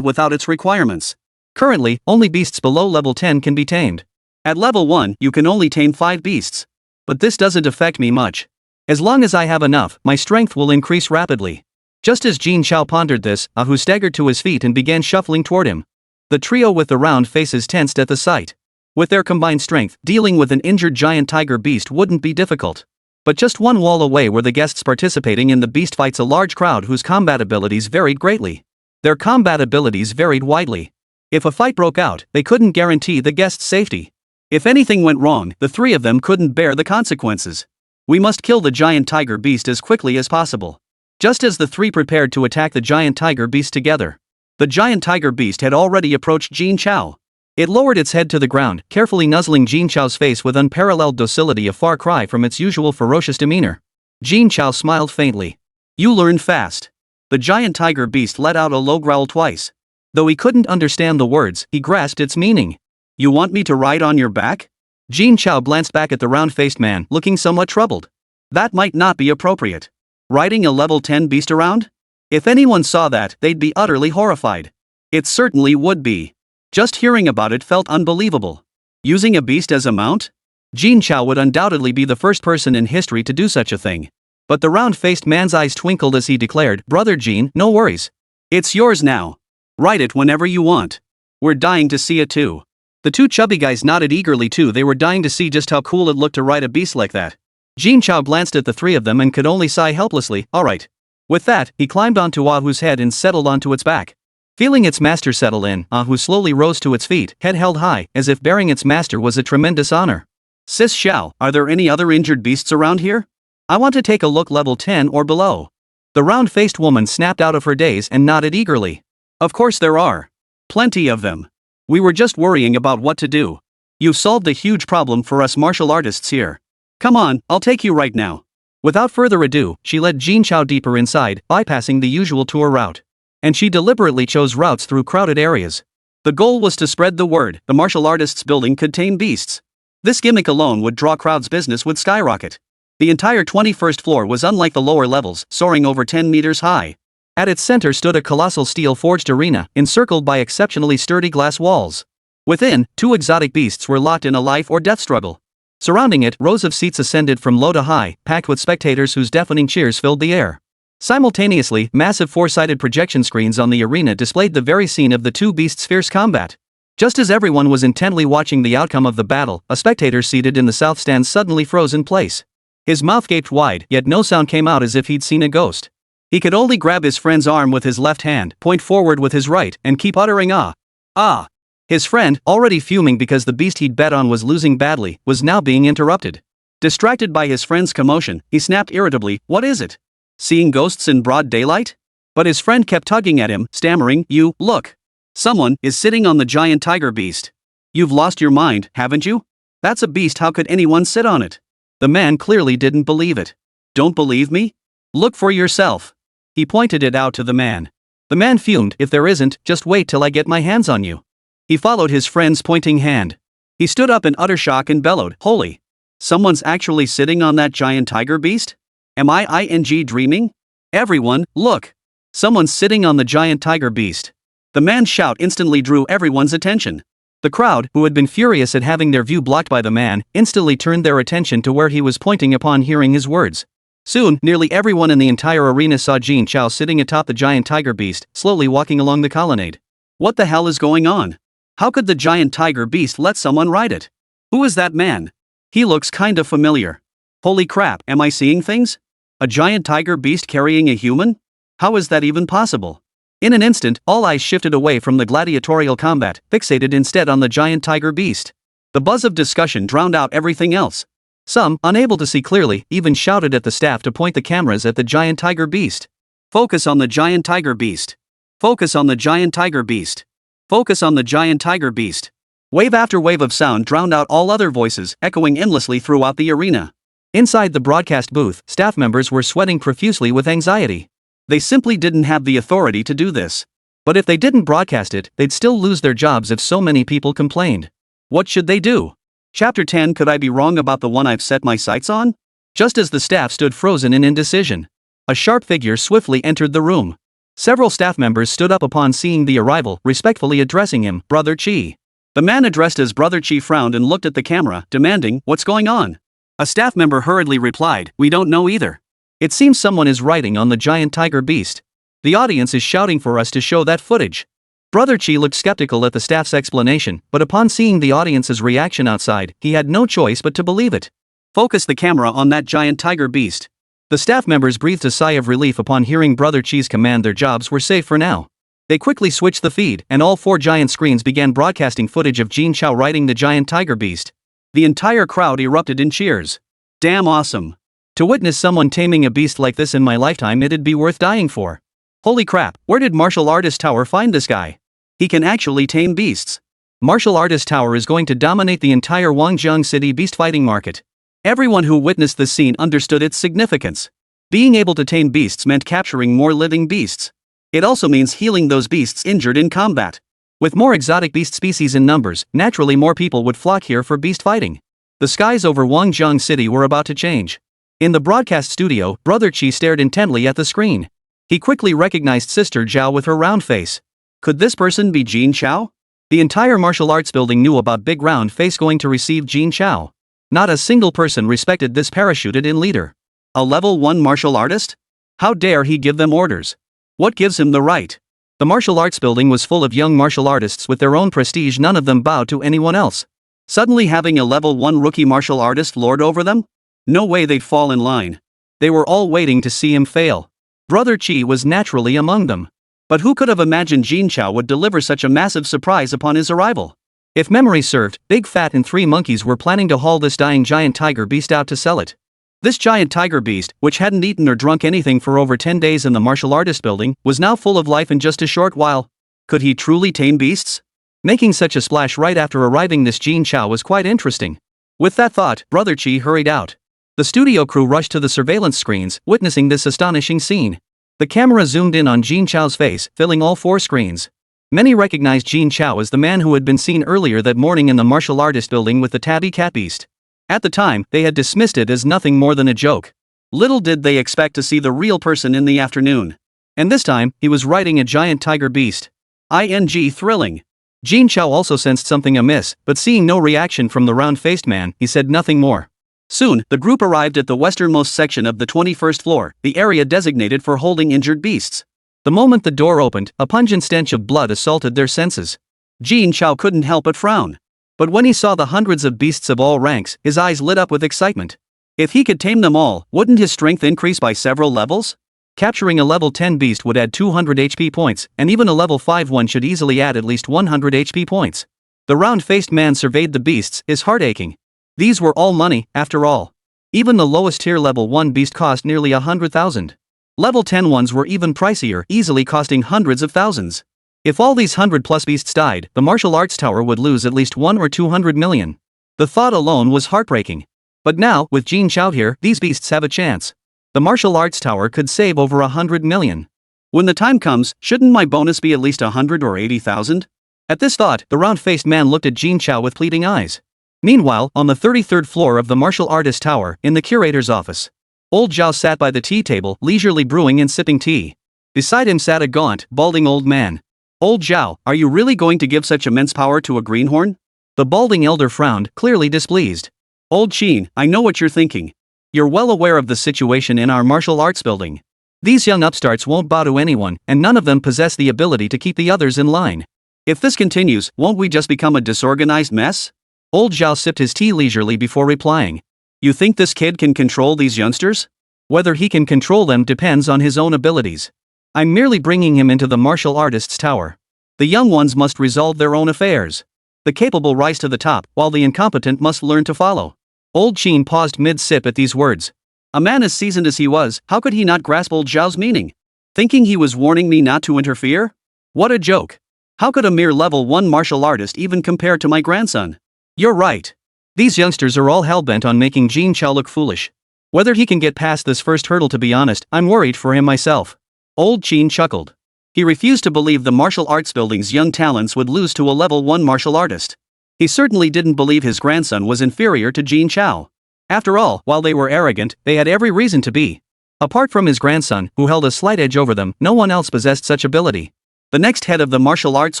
without its requirements. Currently, only beasts below level 10 can be tamed. At level 1, you can only tame 5 beasts. But this doesn't affect me much. As long as I have enough, my strength will increase rapidly. Just as Jin Chao pondered this, Hu staggered to his feet and began shuffling toward him. The trio with the round faces tensed at the sight. With their combined strength, dealing with an injured giant tiger beast wouldn't be difficult. But just one wall away were the guests participating in the beast fights, a large crowd whose combat abilities varied greatly. Their combat abilities varied widely. If a fight broke out, they couldn't guarantee the guests' safety. If anything went wrong, the three of them couldn't bear the consequences. We must kill the giant tiger beast as quickly as possible. Just as the three prepared to attack the giant tiger beast together, the giant tiger beast had already approached Jin Chao. It lowered its head to the ground, carefully nuzzling Jin Chao's face with unparalleled docility, a far cry from its usual ferocious demeanor. Jin Chao smiled faintly. You learned fast. The giant tiger beast let out a low growl twice. Though he couldn't understand the words, he grasped its meaning. You want me to ride on your back? Jin Chao glanced back at the round-faced man, looking somewhat troubled. That might not be appropriate. Riding a level 10 beast around? If anyone saw that, they'd be utterly horrified. It certainly would be. Just hearing about it felt unbelievable. Using a beast as a mount? Jin Chao would undoubtedly be the first person in history to do such a thing. But the round-faced man's eyes twinkled as he declared, Brother Jin, no worries. It's yours now. Ride it whenever you want. We're dying to see it too. The two chubby guys nodded eagerly too. They were dying to see just how cool it looked to ride a beast like that. Jin Chao glanced at the three of them and could only sigh helplessly. Alright. With that, he climbed onto Ahu's head and settled onto its back. Feeling its master settle in, Ahu slowly rose to its feet, head held high, as if bearing its master was a tremendous honor. Sis Xiao, are there any other injured beasts around here? I want to take a look level 10 or below. The round-faced woman snapped out of her daze and nodded eagerly. Of course there are. Plenty of them. We were just worrying about what to do. You've solved a huge problem for us martial artists here. Come on, I'll take you right now. Without further ado, she led Jin Chao deeper inside, bypassing the usual tour route. And she deliberately chose routes through crowded areas. The goal was to spread the word the martial artists building could tame beasts. This gimmick alone would draw crowds, business would skyrocket. The entire 21st floor was unlike the lower levels, soaring over 10 meters high. At its center stood a colossal steel-forged arena, encircled by exceptionally sturdy glass walls. Within, two exotic beasts were locked in a life or death struggle. Surrounding it, rows of seats ascended from low to high, packed with spectators whose deafening cheers filled the air. Simultaneously, massive four-sided projection screens on the arena displayed the very scene of the two beasts' fierce combat. Just as everyone was intently watching the outcome of the battle, a spectator seated in the south stand suddenly froze in place. His mouth gaped wide, yet no sound came out, as if he'd seen a ghost. He could only grab his friend's arm with his left hand, point forward with his right, and keep uttering ah. Ah. His friend, already fuming because the beast he'd bet on was losing badly, was now being interrupted. Distracted by his friend's commotion, he snapped irritably, What is it? Seeing ghosts in broad daylight? But his friend kept tugging at him, stammering, Look. Someone is sitting on the giant tiger beast. You've lost your mind, haven't you? That's a beast, how could anyone sit on it? The man clearly didn't believe it. Don't believe me? Look for yourself. He pointed it out to the man. The man fumed, If there isn't, just wait till I get my hands on you. He followed his friend's pointing hand. He stood up in utter shock and bellowed, Holy! Someone's actually sitting on that giant tiger beast? Am I dreaming? Everyone, look! Someone's sitting on the giant tiger beast. The man's shout instantly drew everyone's attention. The crowd, who had been furious at having their view blocked by the man, instantly turned their attention to where he was pointing upon hearing his words. Soon, nearly everyone in the entire arena saw Jin Chao sitting atop the giant tiger beast, slowly walking along the colonnade. What the hell is going on? How could the giant tiger beast let someone ride it? Who is that man? He looks kinda familiar. Holy crap, am I seeing things? A giant tiger beast carrying a human? How is that even possible? In an instant, all eyes shifted away from the gladiatorial combat, fixated instead on the giant tiger beast. The buzz of discussion drowned out everything else. Some, unable to see clearly, even shouted at the staff to point the cameras at the giant tiger beast. Focus on the giant tiger beast. Focus on the giant tiger beast. Focus on the giant tiger beast. Wave after wave of sound drowned out all other voices, echoing endlessly throughout the arena. Inside the broadcast booth, staff members were sweating profusely with anxiety. They simply didn't have the authority to do this. But if they didn't broadcast it, they'd still lose their jobs if so many people complained. What should they do? Chapter 10. Could I be wrong about the one I've set my sights on? Just as the staff stood frozen in indecision, a sharp figure swiftly entered the room. Several staff members stood up upon seeing the arrival, respectfully addressing him, Brother Chi. The man addressed as Brother Chi frowned and looked at the camera, demanding, "What's going on?" A staff member hurriedly replied, "We don't know either. It seems someone is riding on the giant tiger beast. The audience is shouting for us to show that footage." Brother Chi looked skeptical at the staff's explanation, but upon seeing the audience's reaction outside, he had no choice but to believe it. "Focus the camera on that giant tiger beast." The staff members breathed a sigh of relief upon hearing Brother Chi's command. Their jobs were safe for now. They quickly switched the feed, and all 4 giant screens began broadcasting footage of Jin Chao riding the giant tiger beast. The entire crowd erupted in cheers. Damn awesome. To witness someone taming a beast like this in my lifetime, it'd be worth dying for. Holy crap, where did Martial Artist Tower find this guy? He can actually tame beasts. Martial Artist Tower is going to dominate the entire Wangjiang City beast fighting market. Everyone who witnessed this scene understood its significance. Being able to tame beasts meant capturing more living beasts. It also means healing those beasts injured in combat. With more exotic beast species in numbers, naturally more people would flock here for beast fighting. The skies over Wangjiang City were about to change. In the broadcast studio, Brother Chi stared intently at the screen. He quickly recognized Sister Zhao with her round face. Could this person be Jin Chao? The entire martial arts building knew about Big Round Face going to receive Jin Chao. Not a single person respected this parachuted-in leader. A level 1 martial artist? How dare he give them orders? What gives him the right? The martial arts building was full of young martial artists with their own prestige. None of them bowed to anyone else. Suddenly having a level 1 rookie martial artist lord over them? No way they'd fall in line. They were all waiting to see him fail. Brother Chi was naturally among them. But who could have imagined Jin Chao would deliver such a massive surprise upon his arrival? If memory served, Big Fat and 3 monkeys were planning to haul this dying giant tiger beast out to sell it. This giant tiger beast, which hadn't eaten or drunk anything for over 10 days in the martial artist building, was now full of life in just a short while. Could he truly tame beasts? Making such a splash right after arriving, this Jin Chao was quite interesting. With that thought, Brother Chi hurried out. The studio crew rushed to the surveillance screens, witnessing this astonishing scene. The camera zoomed in on Jin Chao's face, filling all 4 screens. Many recognized Jin Chao as the man who had been seen earlier that morning in the martial artist building with the tabby cat beast. At the time, they had dismissed it as nothing more than a joke. Little did they expect to see the real person in the afternoon. And this time, he was riding a giant tiger beast. Thrilling. Jin Chao also sensed something amiss, but seeing no reaction from the round-faced man, he said nothing more. Soon, the group arrived at the westernmost section of the 21st floor, the area designated for holding injured beasts. The moment the door opened, a pungent stench of blood assaulted their senses. Jin Chao couldn't help but frown. But when he saw the hundreds of beasts of all ranks, his eyes lit up with excitement. If he could tame them all, wouldn't his strength increase by several levels? Capturing a level 10 beast would add 200 HP points, and even a level 5 one should easily add at least 100 HP points. The round-faced man surveyed the beasts, his heart aching. These were all money, after all. Even the lowest tier level 1 beast cost nearly 100,000. Level 10 ones were even pricier, easily costing hundreds of thousands. If all these 100+ beasts died, the martial arts tower would lose at least 1 or 200 million. The thought alone was heartbreaking. But now, with Jin Chao here, these beasts have a chance. The martial arts tower could save over 100 million. When the time comes, shouldn't my bonus be at least 100 or 80,000? At this thought, the round-faced man looked at Jin Chao with pleading eyes. Meanwhile, on the 33rd floor of the martial artist tower, in the curator's office, old Zhao sat by the tea table, leisurely brewing and sipping tea. Beside him sat a gaunt, balding old man. Old Zhao, are you really going to give such immense power to a greenhorn? The balding elder frowned, clearly displeased. Old Qin, I know what you're thinking. You're well aware of the situation in our martial arts building. These young upstarts won't bow to anyone, and none of them possess the ability to keep the others in line. If this continues, won't we just become a disorganized mess? Old Zhao sipped his tea leisurely before replying. You think this kid can control these youngsters? Whether he can control them depends on his own abilities. I'm merely bringing him into the martial artist's tower. The young ones must resolve their own affairs. The capable rise to the top, while the incompetent must learn to follow. Old Qin paused mid-sip at these words. A man as seasoned as he was, how could he not grasp old Zhao's meaning? Thinking he was warning me not to interfere? What a joke. How could a mere level 1 martial artist even compare to my grandson? You're right. These youngsters are all hellbent on making Jin Chao look foolish. Whether he can get past this first hurdle, to be honest, I'm worried for him myself. Old Chin chuckled. He refused to believe the martial arts building's young talents would lose to a level 1 martial artist. He certainly didn't believe his grandson was inferior to Jin Chao. After all, while they were arrogant, they had every reason to be. Apart from his grandson, who held a slight edge over them, no one else possessed such ability. The next head of the martial arts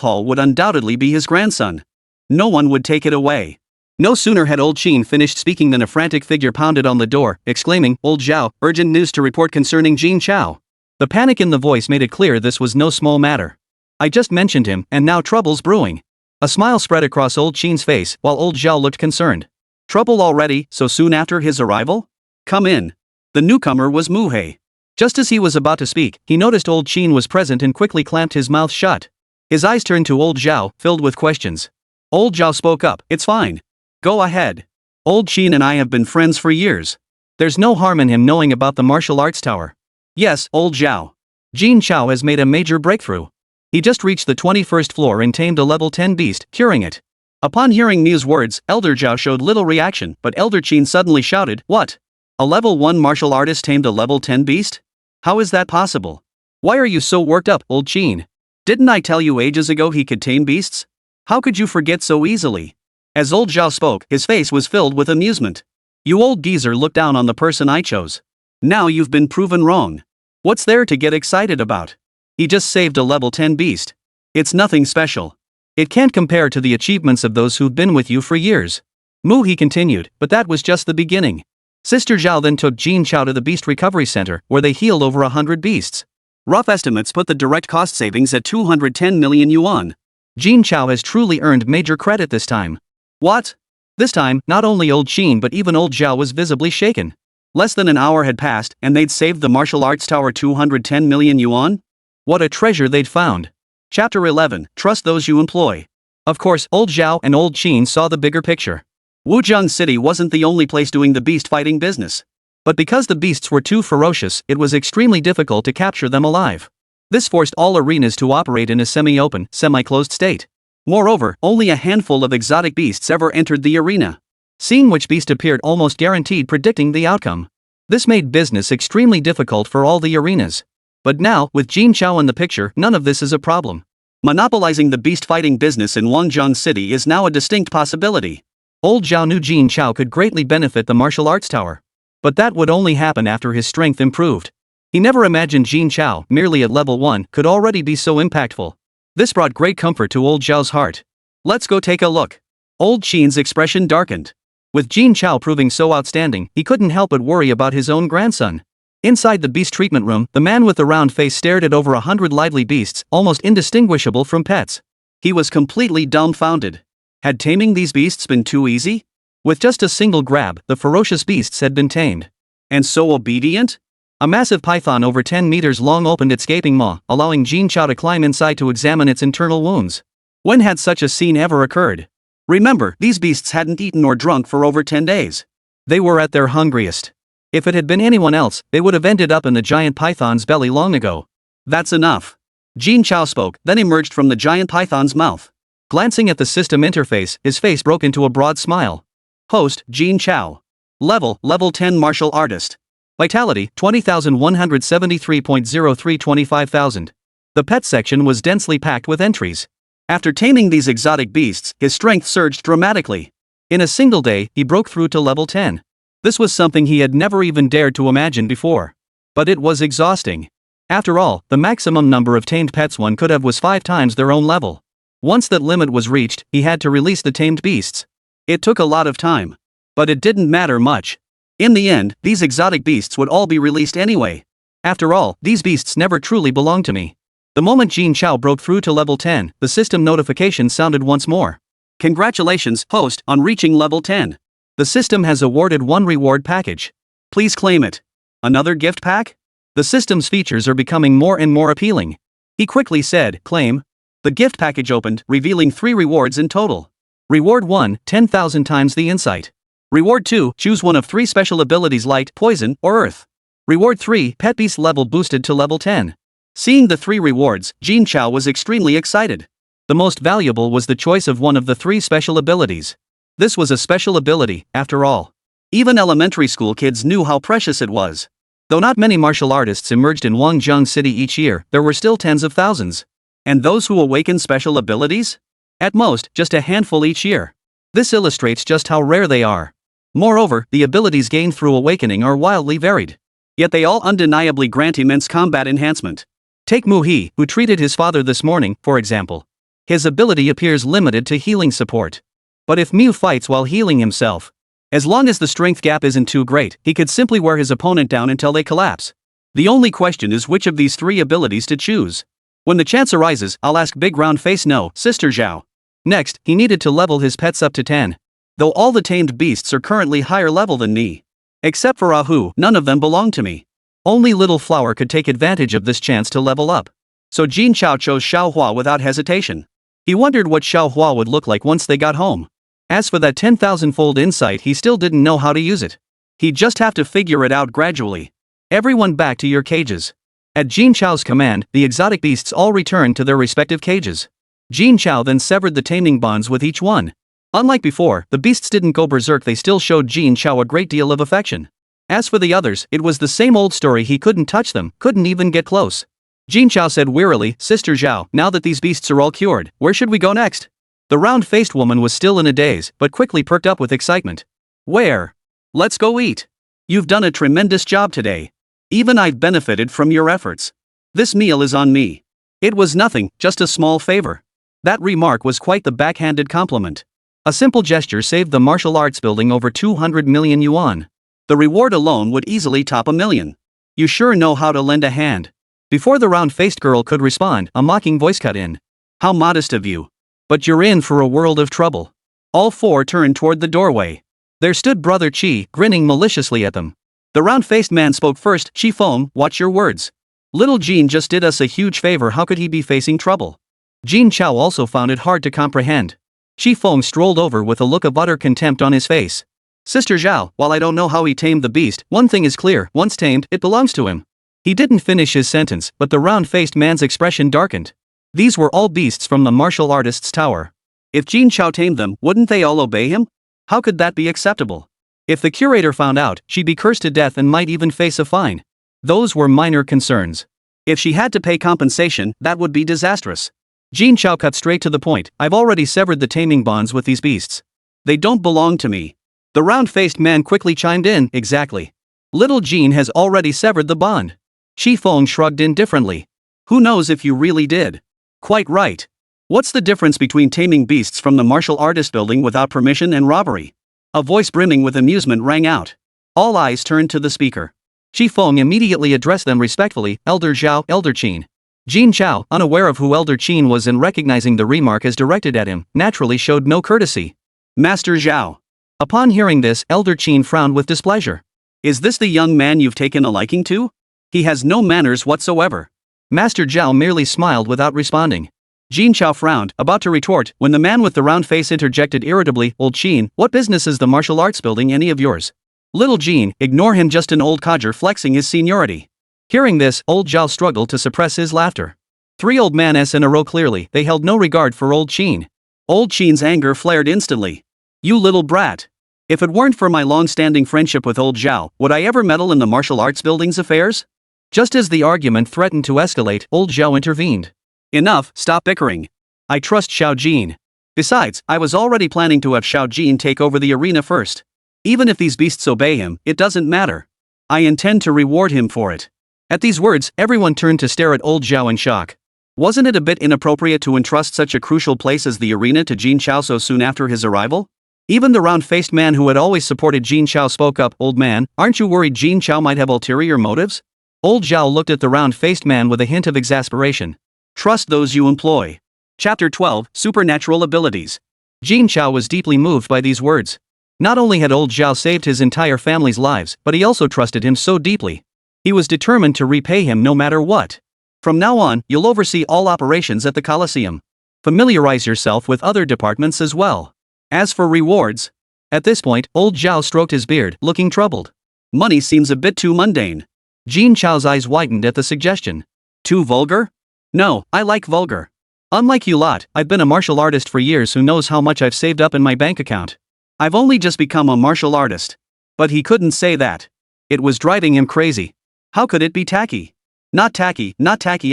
hall would undoubtedly be his grandson. No one would take it away. No sooner had Old Chin finished speaking than a frantic figure pounded on the door, exclaiming, "Old Zhao, urgent news to report concerning Jin Chao." The panic in the voice made it clear this was no small matter. I just mentioned him, and now trouble's brewing. A smile spread across Old Chin's face, while Old Zhao looked concerned. Trouble already, so soon after his arrival? Come in. The newcomer was Muhei. Just as he was about to speak, he noticed Old Chin was present and quickly clamped his mouth shut. His eyes turned to Old Zhao, filled with questions. Old Zhao spoke up, "It's fine. Go ahead. Old Chin and I have been friends for years. There's no harm in him knowing about the martial arts tower." Yes, Old Zhao. Jin Chao has made a major breakthrough. He just reached the 21st floor and tamed a level 10 beast, curing it. Upon hearing Mu's words, Elder Zhao showed little reaction, but Elder Chin suddenly shouted, "What? A level 1 martial artist tamed a level 10 beast? How is that possible? Why are you so worked up, Old Chin? Didn't I tell you ages ago he could tame beasts? How could you forget so easily?" As Old Zhao spoke, his face was filled with amusement. "You old geezer looked down on the person I chose. Now you've been proven wrong. What's there to get excited about? He just saved a level 10 beast. It's nothing special. It can't compare to the achievements of those who've been with you for years." He continued, but that was just the beginning. Sister Zhao then took Jin Chao to the Beast Recovery Center, where they healed over 100 beasts. Rough estimates put the direct cost savings at 210 million yuan. Jin Chao has truly earned major credit this time. What? This time, not only Old Chin but even Old Zhao was visibly shaken. Less than an hour had passed, and they'd saved the martial arts tower 210 million yuan? What a treasure they'd found. Chapter 11, Trust Those You Employ. Of course, Old Zhao and Old Chin saw the bigger picture. Wuzhong City wasn't the only place doing the beast fighting business. But because the beasts were too ferocious, it was extremely difficult to capture them alive. This forced all arenas to operate in a semi-open, semi-closed state. Moreover, only a handful of exotic beasts ever entered the arena. Seeing which beast appeared almost guaranteed predicting the outcome. This made business extremely difficult for all the arenas. But now, with Jin Chao in the picture, none of this is a problem. Monopolizing the beast fighting business in Wangjiang City is now a distinct possibility. Old Zhao knew Jin Chao could greatly benefit the martial arts tower. But that would only happen after his strength improved. He never imagined Jin Chao, merely at level 1, could already be so impactful. This brought great comfort to Old Zhao's heart. Let's go take a look. Old Chin's expression darkened. With Jin Chao proving so outstanding, he couldn't help but worry about his own grandson. Inside the beast treatment room, the man with the round face stared at over 100 lively beasts, almost indistinguishable from pets. He was completely dumbfounded. Had taming these beasts been too easy? With just a single grab, the ferocious beasts had been tamed. And so obedient? A massive python over 10 meters long opened its gaping maw, allowing Jin Chao to climb inside to examine its internal wounds. When had such a scene ever occurred? Remember, these beasts hadn't eaten or drunk for over 10 days. They were at their hungriest. If it had been anyone else, they would have ended up in the giant python's belly long ago. That's enough. Jin Chao spoke, then emerged from the giant python's mouth. Glancing at the system interface, his face broke into a broad smile. Host, Jin Chao. Level 10 martial artist. Vitality, 20,173.03 25,000. The pet section was densely packed with entries. After taming these exotic beasts, his strength surged dramatically. In a single day, he broke through to level 10. This was something he had never even dared to imagine before. But it was exhausting. After all, the maximum number of tamed pets one could have was 5 times their own level. Once that limit was reached, he had to release the tamed beasts. It took a lot of time. But it didn't matter much. In the end, these exotic beasts would all be released anyway. After all, these beasts never truly belonged to me. The moment Jin Chao broke through to level 10, the system notification sounded once more. Congratulations, host, on reaching level 10. The system has awarded one reward package. Please claim it. Another gift pack? The system's features are becoming more and more appealing. He quickly said, claim. The gift package opened, revealing 3 rewards in total. Reward 1, 10,000 times the insight. Reward 2, choose one of 3 special abilities: light, poison, or earth. Reward 3, pet beast level boosted to level 10. Seeing the 3 rewards, Jin Chao was extremely excited. The most valuable was the choice of one of the 3 special abilities. This was a special ability, after all. Even elementary school kids knew how precious it was. Though not many martial artists emerged in Wangjung City each year, there were still tens of thousands. And those who awakened special abilities? At most, just a handful each year. This illustrates just how rare they are. Moreover, the abilities gained through awakening are wildly varied. Yet they all undeniably grant immense combat enhancement. Take Mu He, who treated his father this morning, for example. His ability appears limited to healing support. But if Mu fights while healing himself, as long as the strength gap isn't too great, he could simply wear his opponent down until they collapse. The only question is which of these 3 abilities to choose. When the chance arises, I'll ask Big Round Face no, Sister Zhao. Next, he needed to level his pets up to 10. Though all the tamed beasts are currently higher level than me. Except for Ahu, none of them belong to me. Only Little Flower could take advantage of this chance to level up. So Jin Chao chose Xiaohua without hesitation. He wondered what Xiaohua would look like once they got home. As for that 10,000-fold insight, he still didn't know how to use it. He'd just have to figure it out gradually. Everyone back to your cages. At Jin Chao's command, the exotic beasts all returned to their respective cages. Jin Chao then severed the taming bonds with each one. Unlike before, the beasts didn't go berserk, they still showed Jin Chao a great deal of affection. As for the others, it was the same old story, he couldn't touch them, couldn't even get close. Jin Chao said wearily, Sister Zhao, now that these beasts are all cured, where should we go next? The round-faced woman was still in a daze, but quickly perked up with excitement. Where? Let's go eat. You've done a tremendous job today. Even I've benefited from your efforts. This meal is on me. It was nothing, just a small favor. That remark was quite the backhanded compliment. A simple gesture saved the martial arts building over 200 million yuan. The reward alone would easily top 1 million. You sure know how to lend a hand. Before the round-faced girl could respond, a mocking voice cut in. How modest of you. But you're in for a world of trouble. All 4 turned toward the doorway. There stood Brother Qi, grinning maliciously at them. The round-faced man spoke first. Qi Feng, watch your words. Little Jin just did us a huge favor, how could he be facing trouble? Jin Chao also found it hard to comprehend. Qi Feng strolled over with a look of utter contempt on his face. Sister Zhao, while I don't know how he tamed the beast, one thing is clear, once tamed, it belongs to him. He didn't finish his sentence, but the round-faced man's expression darkened. These were all beasts from the martial artist's tower. If Jin Chao tamed them, wouldn't they all obey him? How could that be acceptable? If the curator found out, she'd be cursed to death and might even face a fine. Those were minor concerns. If she had to pay compensation, that would be disastrous. Jin Chao cut straight to the point. I've already severed the taming bonds with these beasts. They don't belong to me. The round-faced man quickly chimed in, exactly. Little Jin has already severed the bond. Qi Feng shrugged indifferently. Who knows if you really did? Quite right. What's the difference between taming beasts from the martial artist building without permission and robbery? A voice brimming with amusement rang out. All eyes turned to the speaker. Qi Feng immediately addressed them respectfully, Elder Zhao, Elder Qin. Jin Chao, unaware of who Elder Qin was and recognizing the remark as directed at him, naturally showed no courtesy. Master Zhao. Upon hearing this, Elder Qin frowned with displeasure. Is this the young man you've taken a liking to? He has no manners whatsoever. Master Zhao merely smiled without responding. Jin Chao frowned, about to retort, when the man with the round face interjected irritably, Old Qin, what business is the martial arts building any of yours? Little Jin, ignore him, just an old codger flexing his seniority. Hearing this, Old Zhao struggled to suppress his laughter. 3 old men in a row, clearly, they held no regard for Old Qin. Old Qin's anger flared instantly. You little brat. If it weren't for my long-standing friendship with Old Zhao, would I ever meddle in the martial arts building's affairs? Just as the argument threatened to escalate, Old Zhao intervened. Enough, stop bickering. I trust Xiao Jin. Besides, I was already planning to have Xiao Jin take over the arena first. Even if these beasts obey him, it doesn't matter. I intend to reward him for it. At these words, everyone turned to stare at Old Zhao in shock. Wasn't it a bit inappropriate to entrust such a crucial place as the arena to Jin Chao so soon after his arrival? Even the round-faced man who had always supported Jin Chao spoke up, Old man, aren't you worried Jin Chao might have ulterior motives? Old Zhao looked at the round-faced man with a hint of exasperation. Trust those you employ. Chapter 12, Supernatural Abilities. Jin Chao was deeply moved by these words. Not only had Old Zhao saved his entire family's lives, but he also trusted him so deeply. He was determined to repay him no matter what. From now on, you'll oversee all operations at the Colosseum. Familiarize yourself with other departments as well. As for rewards... At this point, Old Zhao stroked his beard, looking troubled. Money seems a bit too mundane. Jin Chao's eyes widened at the suggestion. Too vulgar? No, I like vulgar. Unlike you lot, I've been a martial artist for years. Who knows how much I've saved up in my bank account. I've only just become a martial artist. But he couldn't say that. It was driving him crazy. How could it be tacky? Not tacky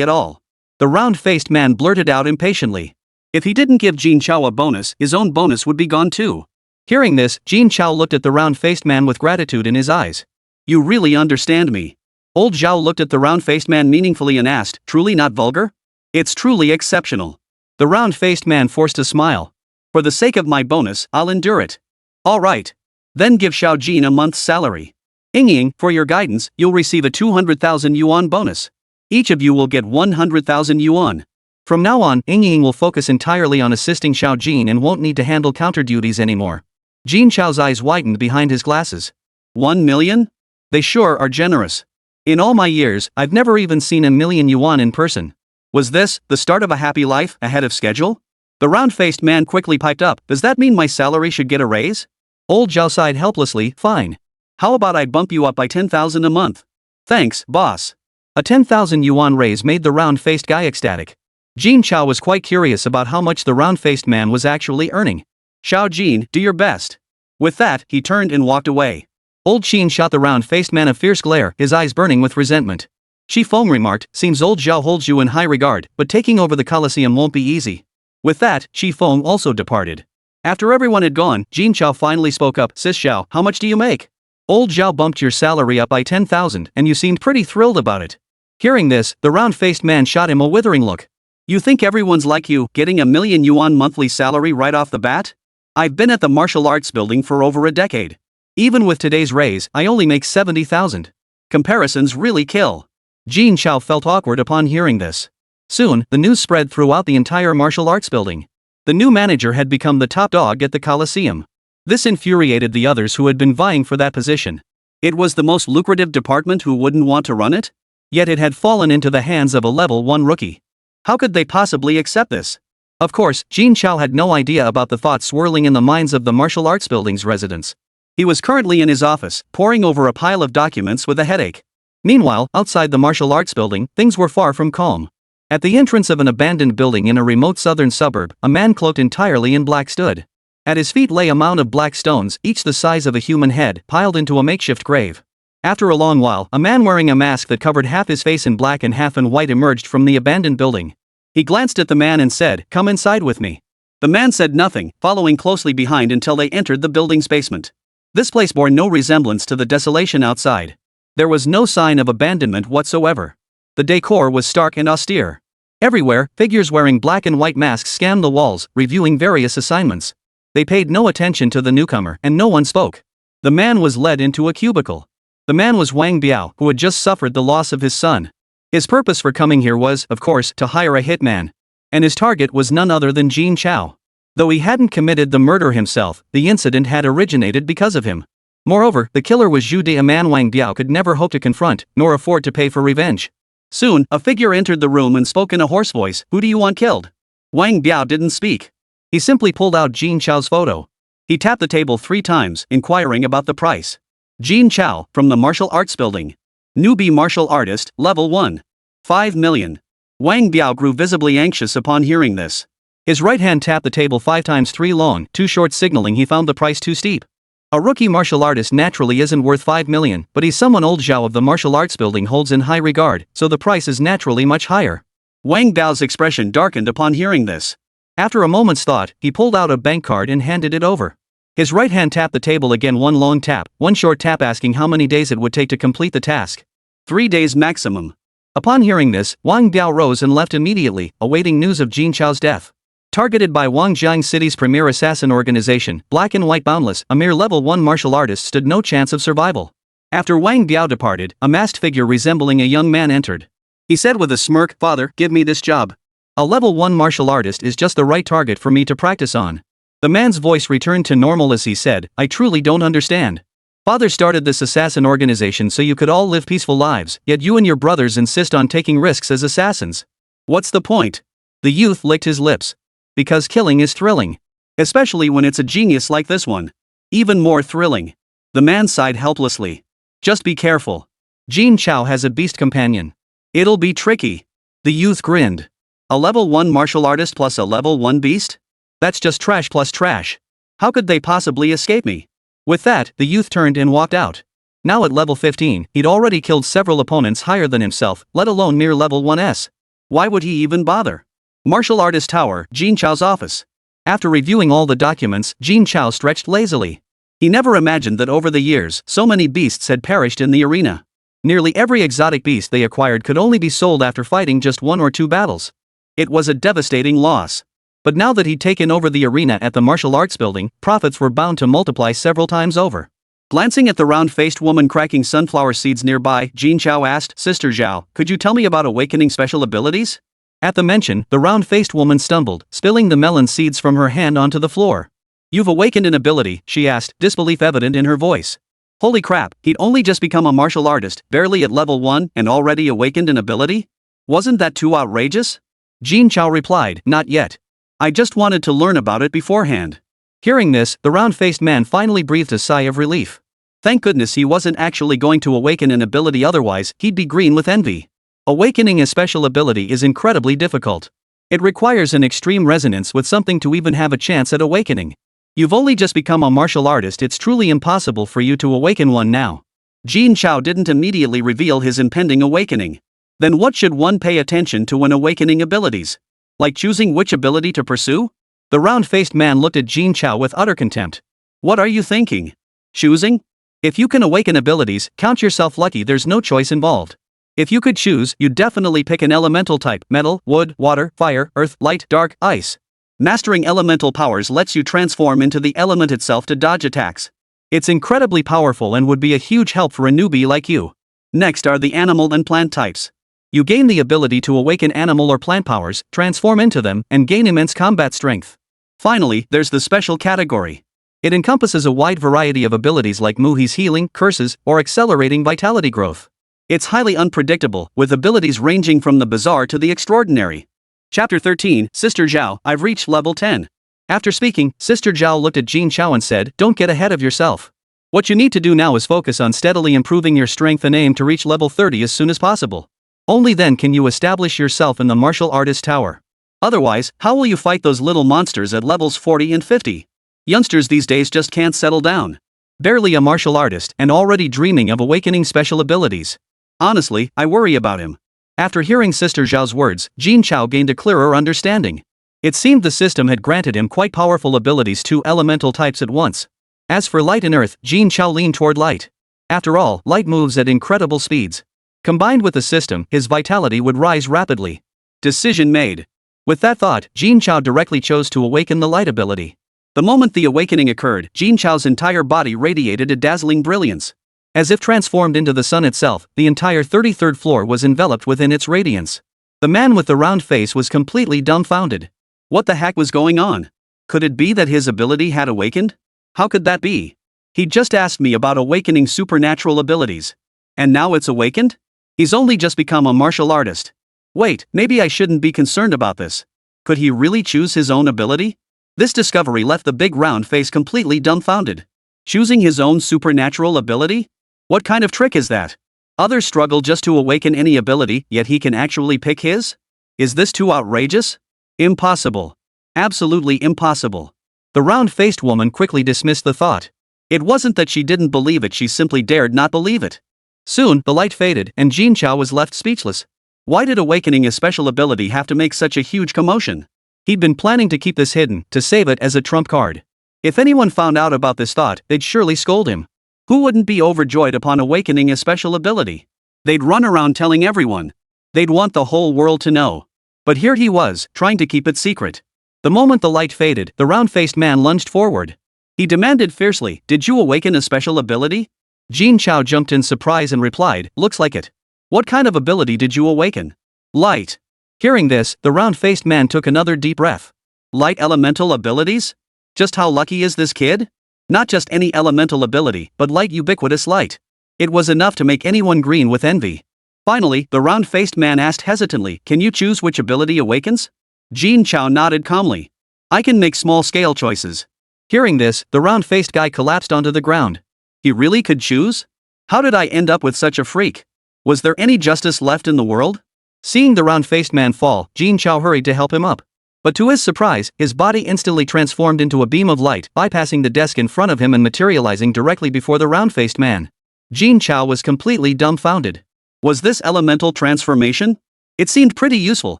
at all. The round-faced man blurted out impatiently. If he didn't give Jin Chao a bonus, his own bonus would be gone too. Hearing this, Jin Chao looked at the round-faced man with gratitude in his eyes. You really understand me. Old Zhao looked at the round-faced man meaningfully and asked, truly not vulgar? It's truly exceptional. The round-faced man forced a smile. For the sake of my bonus, I'll endure it. Alright. Then give Xiao Jin a month's salary. Ying, for your guidance, you'll receive a 200,000 yuan bonus. Each of you will get 100,000 yuan. From now on, Ying will focus entirely on assisting Xiao Jin and won't need to handle counter duties anymore. Jin Chao's eyes widened behind his glasses. 1 million? They sure are generous. In all my years, I've never even seen 1 million yuan in person. Was this the start of a happy life, ahead of schedule? The round-faced man quickly piped up. Does that mean my salary should get a raise? Old Zhao sighed helplessly. Fine. How about I bump you up by 10,000 a month? Thanks, boss. A 10,000 yuan raise made the round-faced guy ecstatic. Jin Chao was quite curious about how much the round-faced man was actually earning. Xiao Jin, do your best. With that, he turned and walked away. Old Qin shot the round-faced man a fierce glare, his eyes burning with resentment. Shi Feng remarked, seems old Zhao holds you in high regard, but taking over the Colosseum won't be easy. With that, Shi Feng also departed. After everyone had gone, Jin Chao finally spoke up. Sis Xiao, how much do you make? Old Zhao bumped your salary up by 10,000 and you seemed pretty thrilled about it. Hearing this, the round-faced man shot him a withering look. You think everyone's like you, getting 1 million yuan monthly salary right off the bat? I've been at the martial arts building for over a decade. Even with today's raise, I only make 70,000. Comparisons really kill. Jin Chao felt awkward upon hearing this. Soon, the news spread throughout the entire martial arts building. The new manager had become the top dog at the Colosseum. This infuriated the others who had been vying for that position. It was the most lucrative department. Who wouldn't want to run it? Yet it had fallen into the hands of a level 1 rookie. How could they possibly accept this? Of course, Jin Chao had no idea about the thoughts swirling in the minds of the martial arts building's residents. He was currently in his office, poring over a pile of documents with a headache. Meanwhile, outside the martial arts building, things were far from calm. At the entrance of an abandoned building in a remote southern suburb, a man cloaked entirely in black stood. At his feet lay a mound of black stones, each the size of a human head, piled into a makeshift grave. After a long while, a man wearing a mask that covered half his face in black and half in white emerged from the abandoned building. He glanced at the man and said, "Come inside with me." The man said nothing, following closely behind until they entered the building's basement. This place bore no resemblance to the desolation outside. There was no sign of abandonment whatsoever. The decor was stark and austere. Everywhere, figures wearing black and white masks scanned the walls, reviewing various assignments. They paid no attention to the newcomer, and no one spoke. The man was led into a cubicle. The man was Wang Biao, who had just suffered the loss of his son. His purpose for coming here was, of course, to hire a hitman. And his target was none other than Jin Chao. Though he hadn't committed the murder himself, the incident had originated because of him. Moreover, the killer was Zhu De, a man Wang Biao could never hope to confront, nor afford to pay for revenge. Soon, a figure entered the room and spoke in a hoarse voice. Who do you want killed? Wang Biao didn't speak. He simply pulled out Jin Chao's photo. He tapped the table 3 times, inquiring about the price. Jin Chao, from the martial arts building. Newbie martial artist, level 1. 5 million. Wang Biao grew visibly anxious upon hearing this. His right hand tapped the table 5 times, 3 long, 2 short, signaling he found the price too steep. A rookie martial artist naturally isn't worth 5 million, but he's someone old Zhao of the martial arts building holds in high regard, so the price is naturally much higher. Wang Biao's expression darkened upon hearing this. After a moment's thought, he pulled out a bank card and handed it over. His right hand tapped the table again, 1 long tap, 1 short tap, asking how many days it would take to complete the task. 3 days maximum. Upon hearing this, Wang Biao rose and left immediately, awaiting news of Jin Chao's death. Targeted by Wangjiang City's premier assassin organization, Black and White Boundless, a mere level 1 martial artist stood no chance of survival. After Wang Biao departed, a masked figure resembling a young man entered. He said with a smirk, "Father, give me this job. A level 1 martial artist is just the right target for me to practice on." The man's voice returned to normal as he said, "I truly don't understand. Father started this assassin organization so you could all live peaceful lives, yet you and your brothers insist on taking risks as assassins. What's the point?" The youth licked his lips. Because killing is thrilling. Especially when it's a genius like this one. Even more thrilling. The man sighed helplessly. Just be careful. Jin Chao has a beast companion. It'll be tricky. The youth grinned. A level 1 martial artist plus a level 1 beast? That's just trash plus trash. How could they possibly escape me? With that, the youth turned and walked out. Now at level 15, he'd already killed several opponents higher than himself, let alone mere level 1s. Why would he even bother? Martial Artist Tower, Jin Chao's office. After reviewing all the documents, Jin Chao stretched lazily. He never imagined that over the years, so many beasts had perished in the arena. Nearly every exotic beast they acquired could only be sold after fighting just 1 or 2 battles. It was a devastating loss. But now that he'd taken over the arena at the martial arts building, profits were bound to multiply several times over. Glancing at the round-faced woman cracking sunflower seeds nearby, Jin Chao asked, "Sister Zhao, could you tell me about awakening special abilities?" At the mention, the round-faced woman stumbled, spilling the melon seeds from her hand onto the floor. "You've awakened an ability?" she asked, disbelief evident in her voice. Holy crap, he'd only just become a martial artist, barely at level 1, and already awakened an ability? Wasn't that too outrageous? Jin Chao replied, "Not yet. I just wanted to learn about it beforehand." Hearing this, the round-faced man finally breathed a sigh of relief. Thank goodness he wasn't actually going to awaken an ability, otherwise he'd be green with envy. Awakening a special ability is incredibly difficult. It requires an extreme resonance with something to even have a chance at awakening. You've only just become a martial artist, it's truly impossible for you to awaken one now. Jin Chao didn't immediately reveal his impending awakening. Then what should one pay attention to when awakening abilities? Like choosing which ability to pursue? The round-faced man looked at Jin Chao with utter contempt. What are you thinking? Choosing? If you can awaken abilities, count yourself lucky, there's no choice involved. If you could choose, you'd definitely pick an elemental type: metal, wood, water, fire, earth, light, dark, ice. Mastering elemental powers lets you transform into the element itself to dodge attacks. It's incredibly powerful and would be a huge help for a newbie like you. Next are the animal and plant types. You gain the ability to awaken animal or plant powers, transform into them, and gain immense combat strength. Finally, there's the special category. It encompasses a wide variety of abilities like Muhi's healing, curses, or accelerating vitality growth. It's highly unpredictable, with abilities ranging from the bizarre to the extraordinary. Chapter 13, Sister Zhao, I've reached level 10. After speaking, Sister Zhao looked at Jin Chao and said, "Don't get ahead of yourself. What you need to do now is focus on steadily improving your strength and aim to reach level 30 as soon as possible. Only then can you establish yourself in the martial artist tower. Otherwise, how will you fight those little monsters at levels 40 and 50? Youngsters these days just can't settle down. Barely a martial artist and already dreaming of awakening special abilities. Honestly, I worry about him." After hearing Sister Zhao's words, Jin Chao gained a clearer understanding. It seemed the system had granted him quite powerful abilities, 2 elemental types at once. As for light and earth, Jin Chao leaned toward light. After all, light moves at incredible speeds. Combined with the system, his vitality would rise rapidly. Decision made. With that thought, Jin Chao directly chose to awaken the light ability. The moment the awakening occurred, Jin Chao's entire body radiated a dazzling brilliance. As if transformed into the sun itself, the entire 33rd floor was enveloped within its radiance. The man with the round face was completely dumbfounded. What the heck was going on? Could it be that his ability had awakened? How could that be? He'd just asked me about awakening supernatural abilities. And now it's awakened? He's only just become a martial artist. Wait, maybe I shouldn't be concerned about this. Could he really choose his own ability? This discovery left the big round face completely dumbfounded. Choosing his own supernatural ability? What kind of trick is that? Others struggle just to awaken any ability, yet he can actually pick his? Is this too outrageous? Impossible. Absolutely impossible. The round-faced woman quickly dismissed the thought. It wasn't that she didn't believe it, she simply dared not believe it. Soon, the light faded, and Jin Chao was left speechless. Why did awakening a special ability have to make such a huge commotion? He'd been planning to keep this hidden, to save it as a trump card. If anyone found out about this thought, they'd surely scold him. Who wouldn't be overjoyed upon awakening a special ability? They'd run around telling everyone. They'd want the whole world to know. But here he was, trying to keep it secret. The moment the light faded, the round-faced man lunged forward. He demanded fiercely, "Did you awaken a special ability?" Jin Chao jumped in surprise and replied, "Looks like it. What kind of ability did you awaken?" "Light." Hearing this, the round-faced man took another deep breath. Light elemental abilities? Just how lucky is this kid? Not just any elemental ability, but light, ubiquitous light. It was enough to make anyone green with envy. Finally, the round-faced man asked hesitantly, "Can you choose which ability awakens?" Jin Chao nodded calmly. "I can make small-scale choices." Hearing this, the round-faced guy collapsed onto the ground. He really could choose? How did I end up with such a freak? Was there any justice left in the world? Seeing the round-faced man fall, Jin Chao hurried to help him up. But to his surprise, his body instantly transformed into a beam of light, bypassing the desk in front of him and materializing directly before the round-faced man. Jin Chao was completely dumbfounded. Was this elemental transformation? It seemed pretty useful,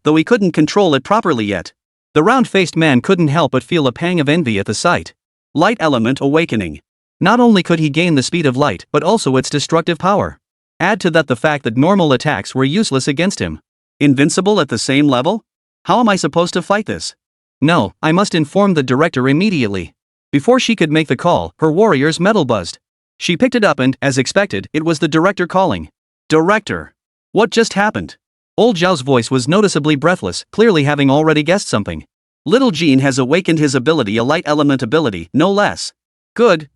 though he couldn't control it properly yet. The round-faced man couldn't help but feel a pang of envy at the sight. Light element awakening. Not only could he gain the speed of light, but also its destructive power. Add to that the fact that normal attacks were useless against him. Invincible at the same level? How am I supposed to fight this? No, I must inform the director immediately. Before she could make the call, her warrior's medal buzzed. She picked it up and, as expected, it was the director calling. Director! What just happened? Old Zhao's voice was noticeably breathless, clearly having already guessed something. Little Jin has awakened his ability, a light element ability, no less. Good.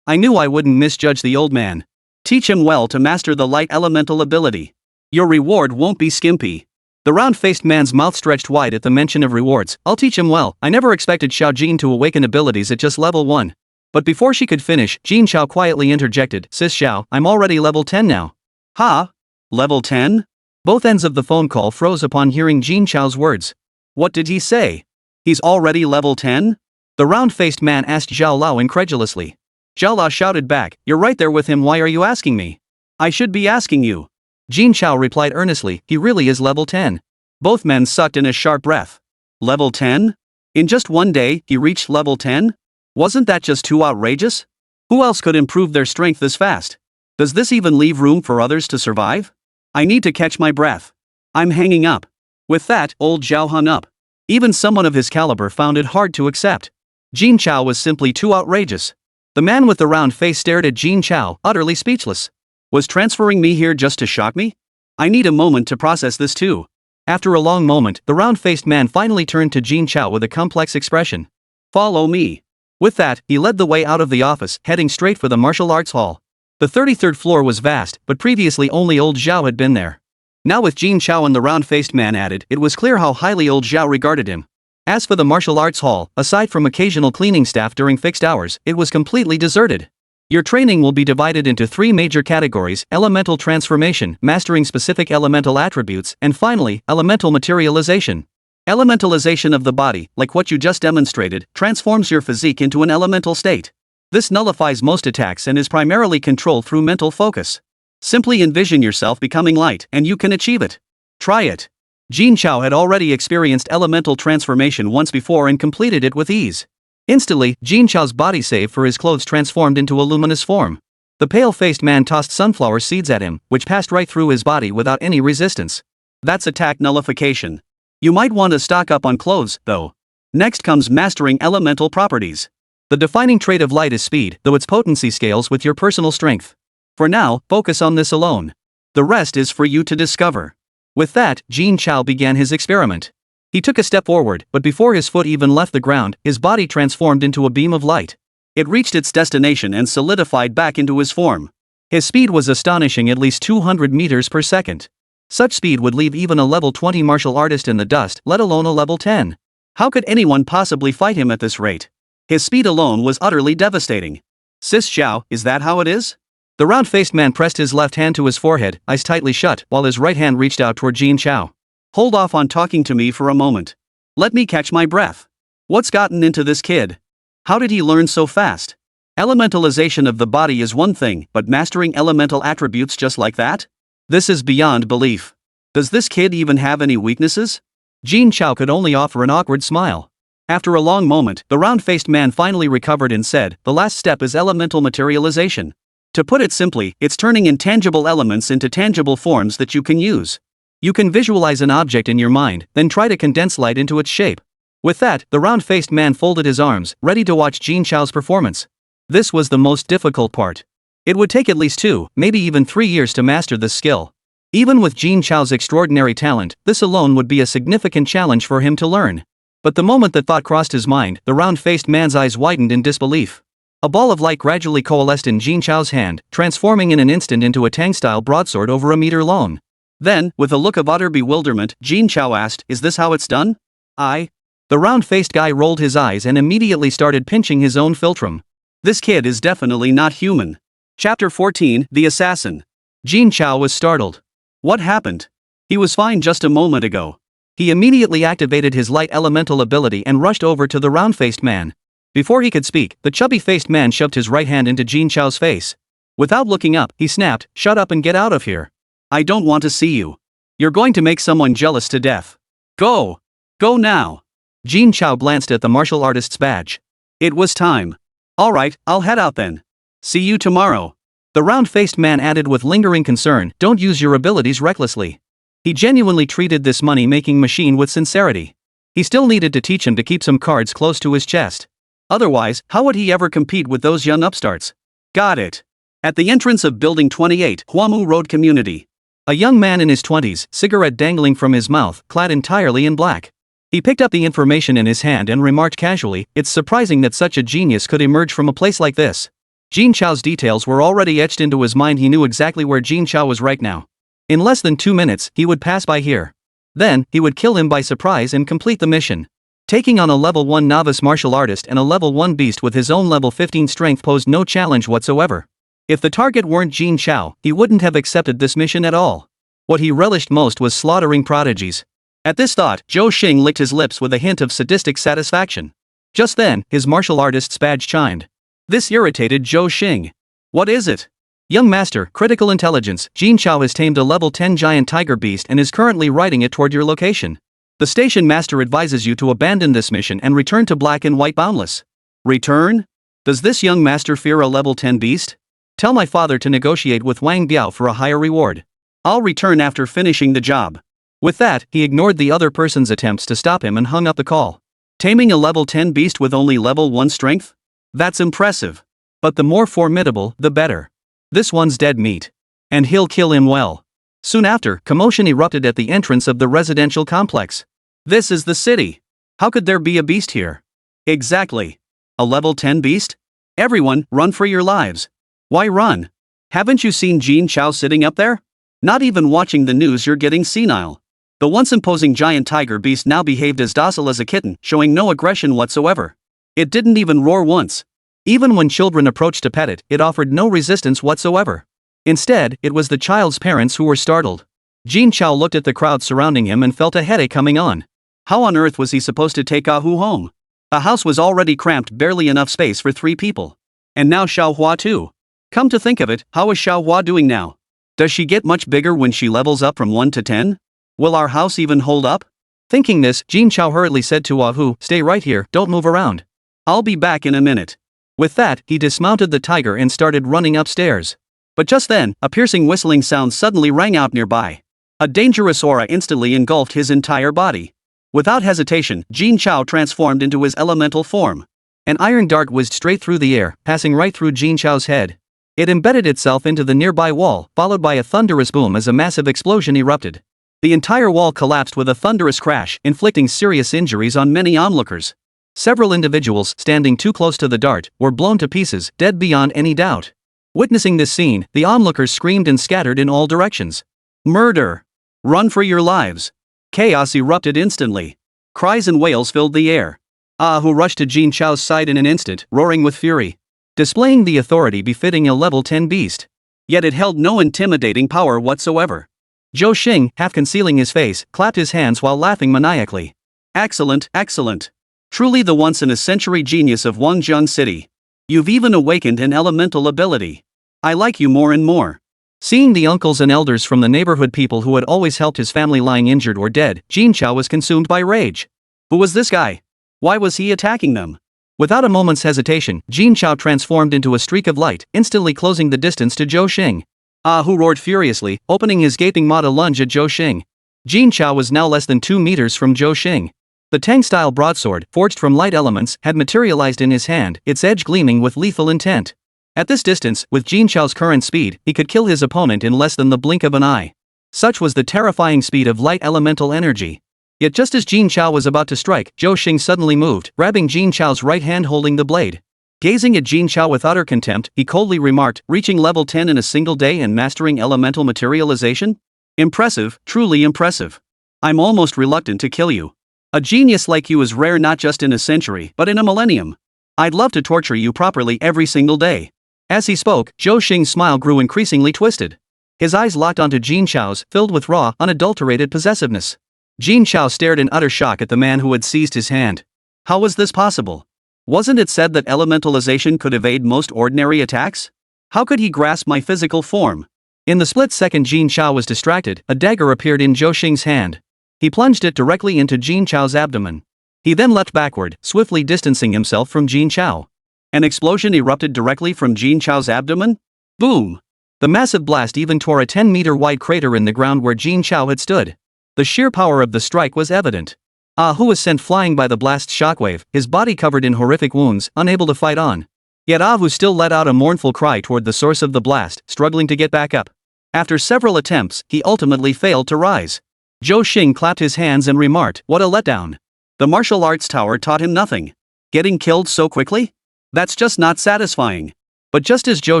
I knew I wouldn't misjudge the old man. Teach him well to master the light elemental ability. Your reward won't be skimpy. The round-faced man's mouth stretched wide at the mention of rewards. I'll teach him well. I never expected Xiao Jin to awaken abilities at just level 1. But before she could finish, Jin Chao quietly interjected, Sis Xiao, I'm already level 10 now. Huh? Level 10? Both ends of the phone call froze upon hearing Jin Chao's words. What did he say? He's already level 10? The round-faced man asked Zhao Lao incredulously. Zhao Lao shouted back, You're right there with him, why are you asking me? I should be asking you. Jin Chao replied earnestly, He really is level 10. Both men sucked in a sharp breath. Level 10? In just one day, he reached level 10? Wasn't that just too outrageous? Who else could improve their strength this fast? Does this even leave room for others to survive? I need to catch my breath. I'm hanging up. With that, old Zhao hung up. Even someone of his caliber found it hard to accept. Jin Chao was simply too outrageous. The man with the round face stared at Jin Chao, utterly speechless. Was transferring me here just to shock me? I need a moment to process this too. After a long moment, the round-faced man finally turned to Jin Chao with a complex expression. Follow me. With that, he led the way out of the office, heading straight for the martial arts hall. The 33rd floor was vast, but previously only old Zhao had been there. Now with Jin Chao and the round-faced man added, it was clear how highly old Zhao regarded him. As for the martial arts hall, aside from occasional cleaning staff during fixed hours, it was completely deserted. Your training will be divided into 3 major categories: elemental transformation, mastering specific elemental attributes, and finally, elemental materialization. Elementalization of the body, like what you just demonstrated, transforms your physique into an elemental state. This nullifies most attacks and is primarily controlled through mental focus. Simply envision yourself becoming light, and you can achieve it. Try it. Jin Chao had already experienced elemental transformation once before and completed it with ease. Instantly, Jin Chao's body save for his clothes transformed into a luminous form. The pale-faced man tossed sunflower seeds at him, which passed right through his body without any resistance. That's attack nullification. You might want to stock up on clothes, though. Next comes mastering elemental properties. The defining trait of light is speed, though its potency scales with your personal strength. For now, focus on this alone. The rest is for you to discover. With that, Jin Chao began his experiment. He took a step forward, but before his foot even left the ground, his body transformed into a beam of light. It reached its destination and solidified back into his form. His speed was astonishing, at least 200 meters per second. Such speed would leave even a level 20 martial artist in the dust, let alone a level 10. How could anyone possibly fight him at this rate? His speed alone was utterly devastating. Sis Xiao, is that how it is? The round-faced man pressed his left hand to his forehead, eyes tightly shut, while his right hand reached out toward Jin Chao. Hold off on talking to me for a moment. Let me catch my breath. What's gotten into this kid? How did he learn so fast? Elementalization of the body is one thing, but mastering elemental attributes just like that? This is beyond belief. Does this kid even have any weaknesses? Jin Chao could only offer an awkward smile. After a long moment, the round-faced man finally recovered and said, The last step is elemental materialization. To put it simply, it's turning intangible elements into tangible forms that you can use. You can visualize an object in your mind, then try to condense light into its shape. With that, the round-faced man folded his arms, ready to watch Jin Chao's performance. This was the most difficult part. It would take at least 2, maybe even 3 years to master this skill. Even with Jin Chao's extraordinary talent, this alone would be a significant challenge for him to learn. But the moment that thought crossed his mind, the round-faced man's eyes widened in disbelief. A ball of light gradually coalesced in Jin Chao's hand, transforming in an instant into a Tang-style broadsword over a meter long. Then, with a look of utter bewilderment, Jin Chao asked, Is this how it's done? The round-faced guy rolled his eyes and immediately started pinching his own philtrum. This kid is definitely not human. Chapter 14, The Assassin. Jin Chao was startled. What happened? He was fine just a moment ago. He immediately activated his light elemental ability and rushed over to the round-faced man. Before he could speak, the chubby-faced man shoved his right hand into Jin Chao's face. Without looking up, he snapped, "Shut up and get out of here. I don't want to see you. You're going to make someone jealous to death. Go! Go now!" Jin Chao glanced at the martial artist's badge. It was time. "Alright, I'll head out then. See you tomorrow." The round-faced man added with lingering concern, "Don't use your abilities recklessly." He genuinely treated this money-making machine with sincerity. He still needed to teach him to keep some cards close to his chest. Otherwise, how would he ever compete with those young upstarts? Got it. At the entrance of Building 28, Huamu Road Community. A young man in his 20s, cigarette dangling from his mouth, clad entirely in black. He picked up the information in his hand and remarked casually, "It's surprising that such a genius could emerge from a place like this." Jin Chao's details were already etched into his mind. He knew exactly where Jin Chao was right now. In less than 2 minutes, he would pass by here. Then, he would kill him by surprise and complete the mission. Taking on a level 1 novice martial artist and a level 1 beast with his own level 15 strength posed no challenge whatsoever. If the target weren't Jin Chao, he wouldn't have accepted this mission at all. What he relished most was slaughtering prodigies. At this thought, Zhou Xing licked his lips with a hint of sadistic satisfaction. Just then, his martial artist's badge chimed. This irritated Zhou Xing. "What is it?" "Young master, critical intelligence, Jin Chao has tamed a level 10 giant tiger beast and is currently riding it toward your location. The station master advises you to abandon this mission and return to Black and White Boundless." Return? Does this young master fear a level 10 beast? Tell my father to negotiate with Wang Biao for a higher reward. I'll return after finishing the job. With that, he ignored the other person's attempts to stop him and hung up the call. Taming a level 10 beast with only level 1 strength? That's impressive. But the more formidable, the better. This one's dead meat. And he'll kill him well. Soon after, commotion erupted at the entrance of the residential complex. This is the city. How could there be a beast here? Exactly. A level 10 beast? Everyone, run for your lives. Why run? Haven't you seen Jin Chao sitting up there? Not even watching the news, you're getting senile. The once imposing giant tiger beast now behaved as docile as a kitten, showing no aggression whatsoever. It didn't even roar once. Even when children approached to pet it, it offered no resistance whatsoever. Instead, it was the child's parents who were startled. Jin Chao looked at the crowd surrounding him and felt a headache coming on. How on earth was he supposed to take Ahu home? The house was already cramped, barely enough space for 3 people. And now Xiaohua too. Come to think of it, how is Xiaohua doing now? Does she get much bigger when she levels up from 1 to 10? Will our house even hold up? Thinking this, Jin Chao hurriedly said to Ahu, "Stay right here, don't move around. I'll be back in a minute." With that, he dismounted the tiger and started running upstairs. But just then, a piercing whistling sound suddenly rang out nearby. A dangerous aura instantly engulfed his entire body. Without hesitation, Jin Chao transformed into his elemental form. An iron dart whizzed straight through the air, passing right through Jin Chao's head. It embedded itself into the nearby wall, followed by a thunderous boom as a massive explosion erupted. The entire wall collapsed with a thunderous crash, inflicting serious injuries on many onlookers. Several individuals, standing too close to the dart, were blown to pieces, dead beyond any doubt. Witnessing this scene, the onlookers screamed and scattered in all directions. Murder! Run for your lives! Chaos erupted instantly. Cries and wails filled the air. Ahu rushed to Jin Chao's side in an instant, roaring with fury, displaying the authority befitting a level 10 beast. Yet it held no intimidating power whatsoever. Zhou Xing, half concealing his face, clapped his hands while laughing maniacally. Excellent, excellent. Truly the once-in-a-century genius of Wangjiang City. You've even awakened an elemental ability. I like you more and more. Seeing the uncles and elders from the neighborhood people who had always helped his family lying injured or dead, Jin Chao was consumed by rage. Who was this guy? Why was he attacking them? Without a moment's hesitation, Jin Chao transformed into a streak of light, instantly closing the distance to Zhou Xing. Ahu roared furiously, opening his gaping maw to lunge at Zhou Xing. Jin Chao was now less than 2 meters from Zhou Xing. The Tang-style broadsword, forged from light elements, had materialized in his hand, its edge gleaming with lethal intent. At this distance, with Jin Chao's current speed, he could kill his opponent in less than the blink of an eye. Such was the terrifying speed of light elemental energy. Yet just as Jin Chao was about to strike, Zhou Xing suddenly moved, grabbing Jin Chao's right hand holding the blade. Gazing at Jin Chao with utter contempt, he coldly remarked, "Reaching level 10 in a single day and mastering elemental materialization? Impressive, truly impressive. I'm almost reluctant to kill you. A genius like you is rare not just in a century, but in a millennium. I'd love to torture you properly every single day." As he spoke, Zhou Xing's smile grew increasingly twisted. His eyes locked onto Jin Chao's, filled with raw, unadulterated possessiveness. Jin Chao stared in utter shock at the man who had seized his hand. How was this possible? Wasn't it said that elementalization could evade most ordinary attacks? How could he grasp my physical form? In the split second Jin Chao was distracted, a dagger appeared in Zhou Xing's hand. He plunged it directly into Jin Chao's abdomen. He then leapt backward, swiftly distancing himself from Jin Chao. An explosion erupted directly from Jin Chao's abdomen? Boom! The massive blast even tore a 10-meter-wide crater in the ground where Jin Chao had stood. The sheer power of the strike was evident. Ah Hu was sent flying by the blast's shockwave, his body covered in horrific wounds, unable to fight on. Yet Ah Hu still let out a mournful cry toward the source of the blast, struggling to get back up. After several attempts, he ultimately failed to rise. Zhou Xing clapped his hands and remarked, "What a letdown. The martial arts tower taught him nothing. Getting killed so quickly? That's just not satisfying." But just as Zhou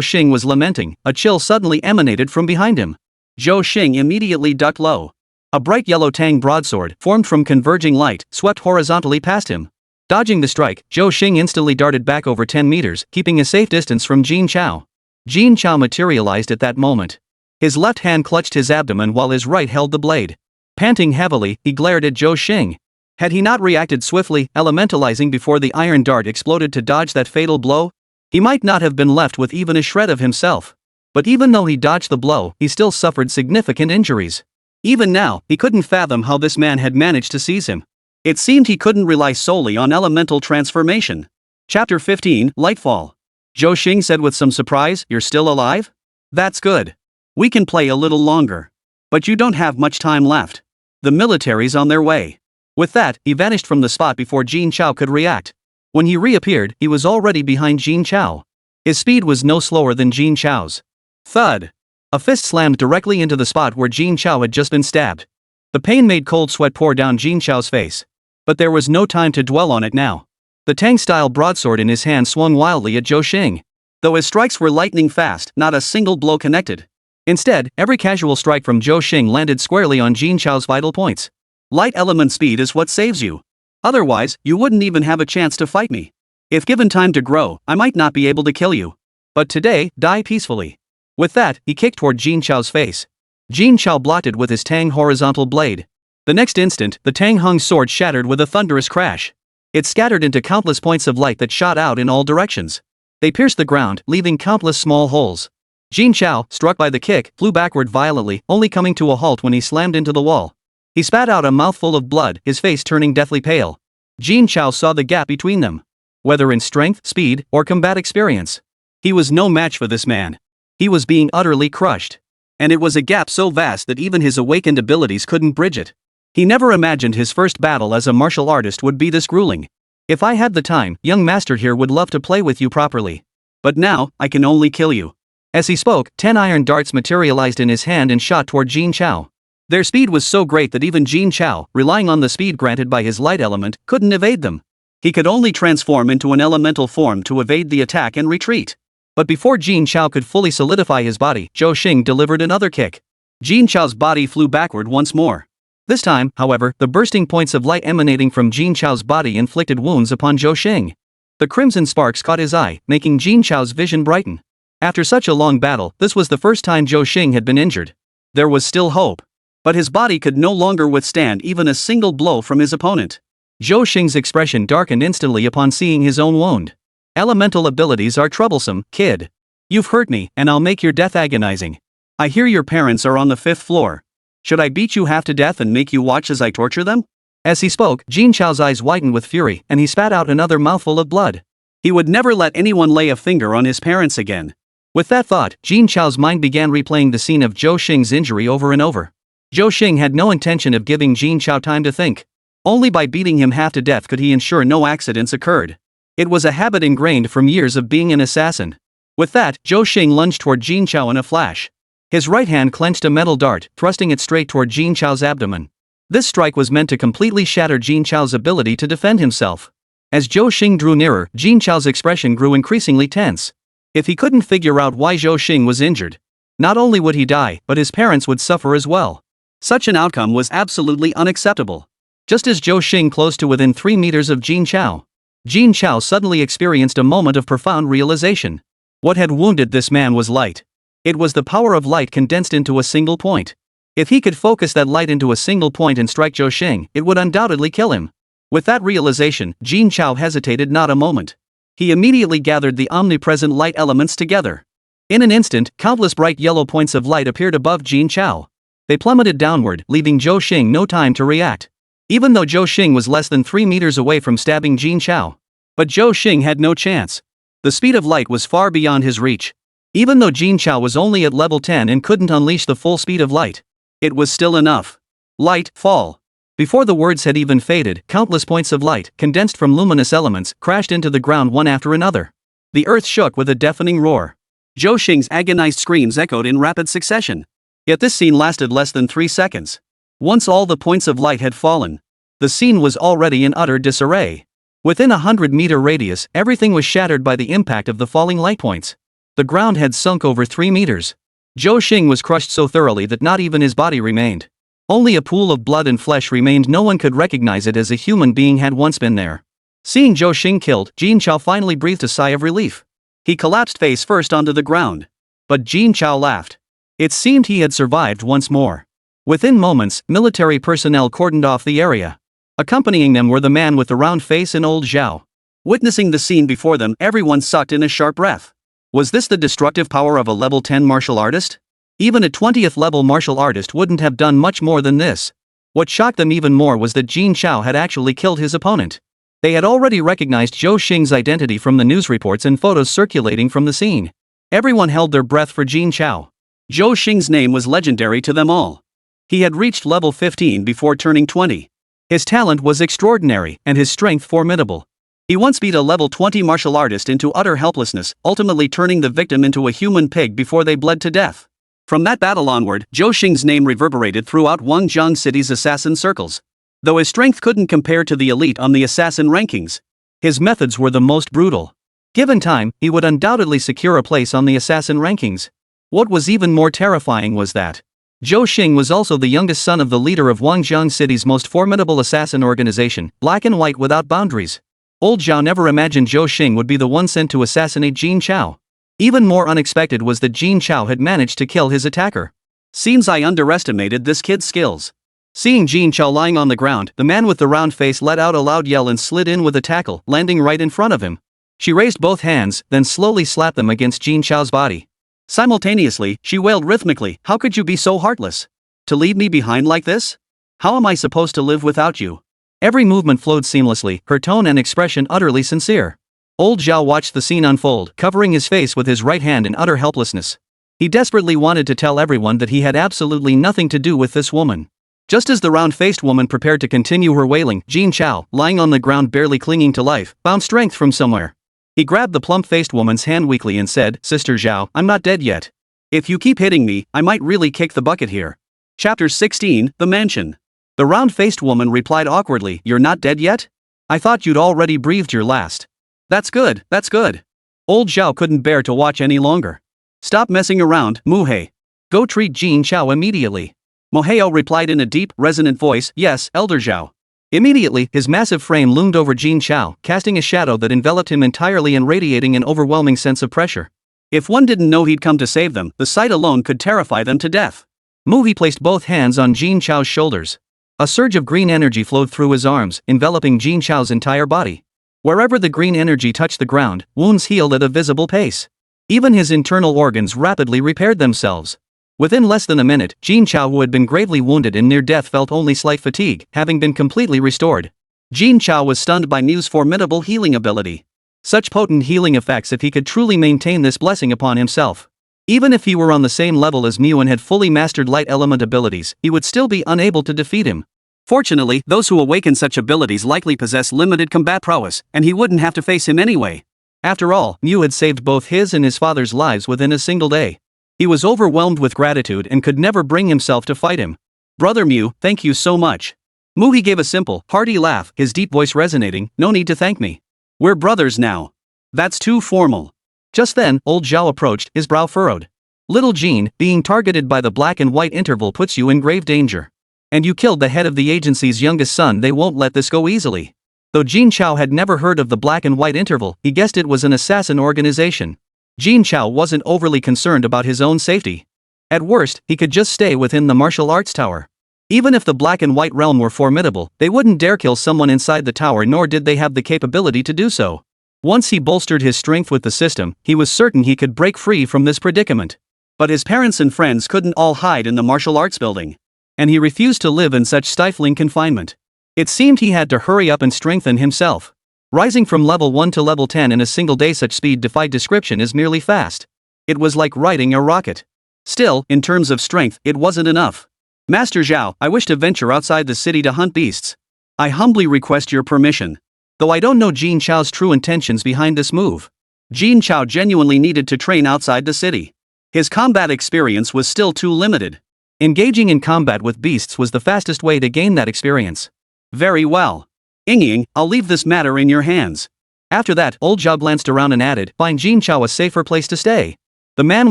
Xing was lamenting, a chill suddenly emanated from behind him. Zhou Xing immediately ducked low. A bright yellow tang broadsword, formed from converging light, swept horizontally past him. Dodging the strike, Zhou Xing instantly darted back over 10 meters, keeping a safe distance from Jin Chao. Jin Chao materialized at that moment. His left hand clutched his abdomen while his right held the blade. Panting heavily, he glared at Zhou Xing. Had he not reacted swiftly, elementalizing before the iron dart exploded to dodge that fatal blow, he might not have been left with even a shred of himself. But even though he dodged the blow, he still suffered significant injuries. Even now, he couldn't fathom how this man had managed to seize him. It seemed he couldn't rely solely on elemental transformation. Chapter 15, Lightfall. Zhou Xing said with some surprise, "You're still alive? That's good. We can play a little longer. But you don't have much time left. The military's on their way." With that, he vanished from the spot before Jin Chao could react. When he reappeared, he was already behind Jin Chao. His speed was no slower than Jin Chao's. Thud! A fist slammed directly into the spot where Jin Chao had just been stabbed. The pain made cold sweat pour down Jin Chao's face. But there was no time to dwell on it now. The Tang-style broadsword in his hand swung wildly at Zhou Xing. Though his strikes were lightning fast, not a single blow connected. Instead, every casual strike from Zhou Xing landed squarely on Jin Chao's vital points. Light element speed is what saves you. Otherwise, you wouldn't even have a chance to fight me. If given time to grow, I might not be able to kill you. But today, die peacefully. With that, he kicked toward Jin Chao's face. Jin Chao blocked it with his Tang horizontal blade. The next instant, the Tang hung sword shattered with a thunderous crash. It scattered into countless points of light that shot out in all directions. They pierced the ground, leaving countless small holes. Jin Chao, struck by the kick, flew backward violently, only coming to a halt when he slammed into the wall. He spat out a mouthful of blood, his face turning deathly pale. Jin Chao saw the gap between them. Whether in strength, speed, or combat experience, he was no match for this man. He was being utterly crushed. And it was a gap so vast that even his awakened abilities couldn't bridge it. He never imagined his first battle as a martial artist would be this grueling. "If I had the time, young master here would love to play with you properly. But now, I can only kill you." As he spoke, 10 iron darts materialized in his hand and shot toward Jin Chao. Their speed was so great that even Jin Chao, relying on the speed granted by his light element, couldn't evade them. He could only transform into an elemental form to evade the attack and retreat. But before Jin Chao could fully solidify his body, Zhou Xing delivered another kick. Jin Chao's body flew backward once more. This time, however, the bursting points of light emanating from Jin Chao's body inflicted wounds upon Zhou Xing. The crimson sparks caught his eye, making Jin Chao's vision brighten. After such a long battle, this was the first time Zhou Xing had been injured. There was still hope. But his body could no longer withstand even a single blow from his opponent. Zhou Xing's expression darkened instantly upon seeing his own wound. "Elemental abilities are troublesome, kid. You've hurt me, and I'll make your death agonizing. I hear your parents are on the 5th floor. Should I beat you half to death and make you watch as I torture them?" As he spoke, Jin Chao's eyes widened with fury, and he spat out another mouthful of blood. He would never let anyone lay a finger on his parents again. With that thought, Jin Chao's mind began replaying the scene of Zhou Xing's injury over and over. Zhou Xing had no intention of giving Jin Chao time to think. Only by beating him half to death could he ensure no accidents occurred. It was a habit ingrained from years of being an assassin. With that, Zhou Xing lunged toward Jin Chao in a flash. His right hand clenched a metal dart, thrusting it straight toward Jin Chao's abdomen. This strike was meant to completely shatter Jin Chao's ability to defend himself. As Zhou Xing drew nearer, Jin Chao's expression grew increasingly tense. If he couldn't figure out why Zhou Xing was injured, not only would he die, but his parents would suffer as well. Such an outcome was absolutely unacceptable. Just as Zhou Xing closed to within 3 meters of Jin Chao suddenly experienced a moment of profound realization. What had wounded this man was light. It was the power of light condensed into a single point. If he could focus that light into a single point and strike Zhou Xing, it would undoubtedly kill him. With that realization, Jin Chao hesitated not a moment. He immediately gathered the omnipresent light elements together. In an instant, countless bright yellow points of light appeared above Jin Chao. They plummeted downward, leaving Zhou Xing no time to react. Even though Zhou Xing was less than 3 meters away from stabbing Jin Chao. But Zhou Xing had no chance. The speed of light was far beyond his reach. Even though Jin Chao was only at level 10 and couldn't unleash the full speed of light, it was still enough. Light, fall. Before the words had even faded, countless points of light, condensed from luminous elements, crashed into the ground one after another. The earth shook with a deafening roar. Zhou Xing's agonized screams echoed in rapid succession. Yet this scene lasted less than 3 seconds. Once all the points of light had fallen, the scene was already in utter disarray. Within a 100-meter radius, everything was shattered by the impact of the falling light points. The ground had sunk over 3 meters. Zhou Xing was crushed so thoroughly that not even his body remained. Only a pool of blood and flesh remained. No one could recognize it as a human being had once been there. Seeing Zhou Xing killed, Jin Chao finally breathed a sigh of relief. He collapsed face first onto the ground. But Jin Chao laughed. It seemed he had survived once more. Within moments, military personnel cordoned off the area. Accompanying them were the man with the round face and old Zhao. Witnessing the scene before them, everyone sucked in a sharp breath. Was this the destructive power of a level 10 martial artist? Even a 20th level martial artist wouldn't have done much more than this. What shocked them even more was that Jin Chao had actually killed his opponent. They had already recognized Zhou Xing's identity from the news reports and photos circulating from the scene. Everyone held their breath for Jin Chao. Zhou Xing's name was legendary to them all. He had reached level 15 before turning 20. His talent was extraordinary and his strength formidable. He once beat a level 20 martial artist into utter helplessness, ultimately turning the victim into a human pig before they bled to death. From that battle onward, Zhou Xing's name reverberated throughout Wangjiang City's assassin circles. Though his strength couldn't compare to the elite on the assassin rankings, his methods were the most brutal. Given time, he would undoubtedly secure a place on the assassin rankings. What was even more terrifying was that Zhou Xing was also the youngest son of the leader of Wangjiang City's most formidable assassin organization, Black and White Without Boundaries. Old Zhao never imagined Zhou Xing would be the one sent to assassinate Jin Chao. Even more unexpected was that Jin Chao had managed to kill his attacker. Seems I underestimated this kid's skills. Seeing Jin Chao lying on the ground, the man with the round face let out a loud yell and slid in with a tackle, landing right in front of him. She raised both hands, then slowly slapped them against Jin Chao's body. Simultaneously, she wailed rhythmically, "How could you be so heartless? To leave me behind like this? How am I supposed to live without you?" Every movement flowed seamlessly, her tone and expression utterly sincere. Old Zhao watched the scene unfold, covering his face with his right hand in utter helplessness. He desperately wanted to tell everyone that he had absolutely nothing to do with this woman. Just as the round-faced woman prepared to continue her wailing, Jin Chao, lying on the ground barely clinging to life, found strength from somewhere. He grabbed the plump-faced woman's hand weakly and said, "Sister Zhao, I'm not dead yet. If you keep hitting me, I might really kick the bucket here." Chapter 16, The Mansion. The round-faced woman replied awkwardly, "You're not dead yet? I thought you'd already breathed your last." That's good, that's good. Old Zhao couldn't bear to watch any longer. "Stop messing around, Muhei. Go treat Jin Chao immediately." Moheo replied in a deep, resonant voice, "Yes, Elder Zhao." Immediately, his massive frame loomed over Jin Chao, casting a shadow that enveloped him entirely and radiating an overwhelming sense of pressure. If one didn't know he'd come to save them, the sight alone could terrify them to death. Muhi placed both hands on Jin Chao's shoulders. A surge of green energy flowed through his arms, enveloping Jin Chao's entire body. Wherever the green energy touched the ground, wounds healed at a visible pace. Even his internal organs rapidly repaired themselves. Within less than a minute, Jin Chao, who had been gravely wounded and near death, felt only slight fatigue, having been completely restored. Jin Chao was stunned by Mu's formidable healing ability. Such potent healing effects if he could truly maintain this blessing upon himself. Even if he were on the same level as Mu and had fully mastered light element abilities, he would still be unable to defeat him. Fortunately, those who awaken such abilities likely possess limited combat prowess, and he wouldn't have to face him anyway. After all, Mu had saved both his and his father's lives within a single day. He was overwhelmed with gratitude and could never bring himself to fight him. "Brother Mu, thank you so much." Muhi gave a simple, hearty laugh, his deep voice resonating, "No need to thank me. We're brothers now. That's too formal." Just then, old Zhao approached, his brow furrowed. "Little Jean, being targeted by the black and white interval puts you in grave danger. And you killed the head of the agency's youngest son. They won't let this go easily." Though Jin Chao had never heard of the black and white interval, he guessed it was an assassin organization. Jin Chao wasn't overly concerned about his own safety. At worst, he could just stay within the martial arts tower. Even if the black and white realm were formidable, they wouldn't dare kill someone inside the tower, nor did they have the capability to do so. Once he bolstered his strength with the system, he was certain he could break free from this predicament. But his parents and friends couldn't all hide in the martial arts building. And he refused to live in such stifling confinement. It seemed he had to hurry up and strengthen himself. Rising from level 1 to level 10 in a single day, such speed defied description is merely fast. It was like riding a rocket. Still, in terms of strength, it wasn't enough. Master Zhao, I wish to venture outside the city to hunt beasts. I humbly request your permission. Though I don't know Jin Chao's true intentions behind this move. Jin Chao genuinely needed to train outside the city. His combat experience was still too limited. Engaging in combat with beasts was the fastest way to gain that experience. Very well. Ying, I'll leave this matter in your hands. After that, old Zhao glanced around and added, find Jin Chao a safer place to stay. The man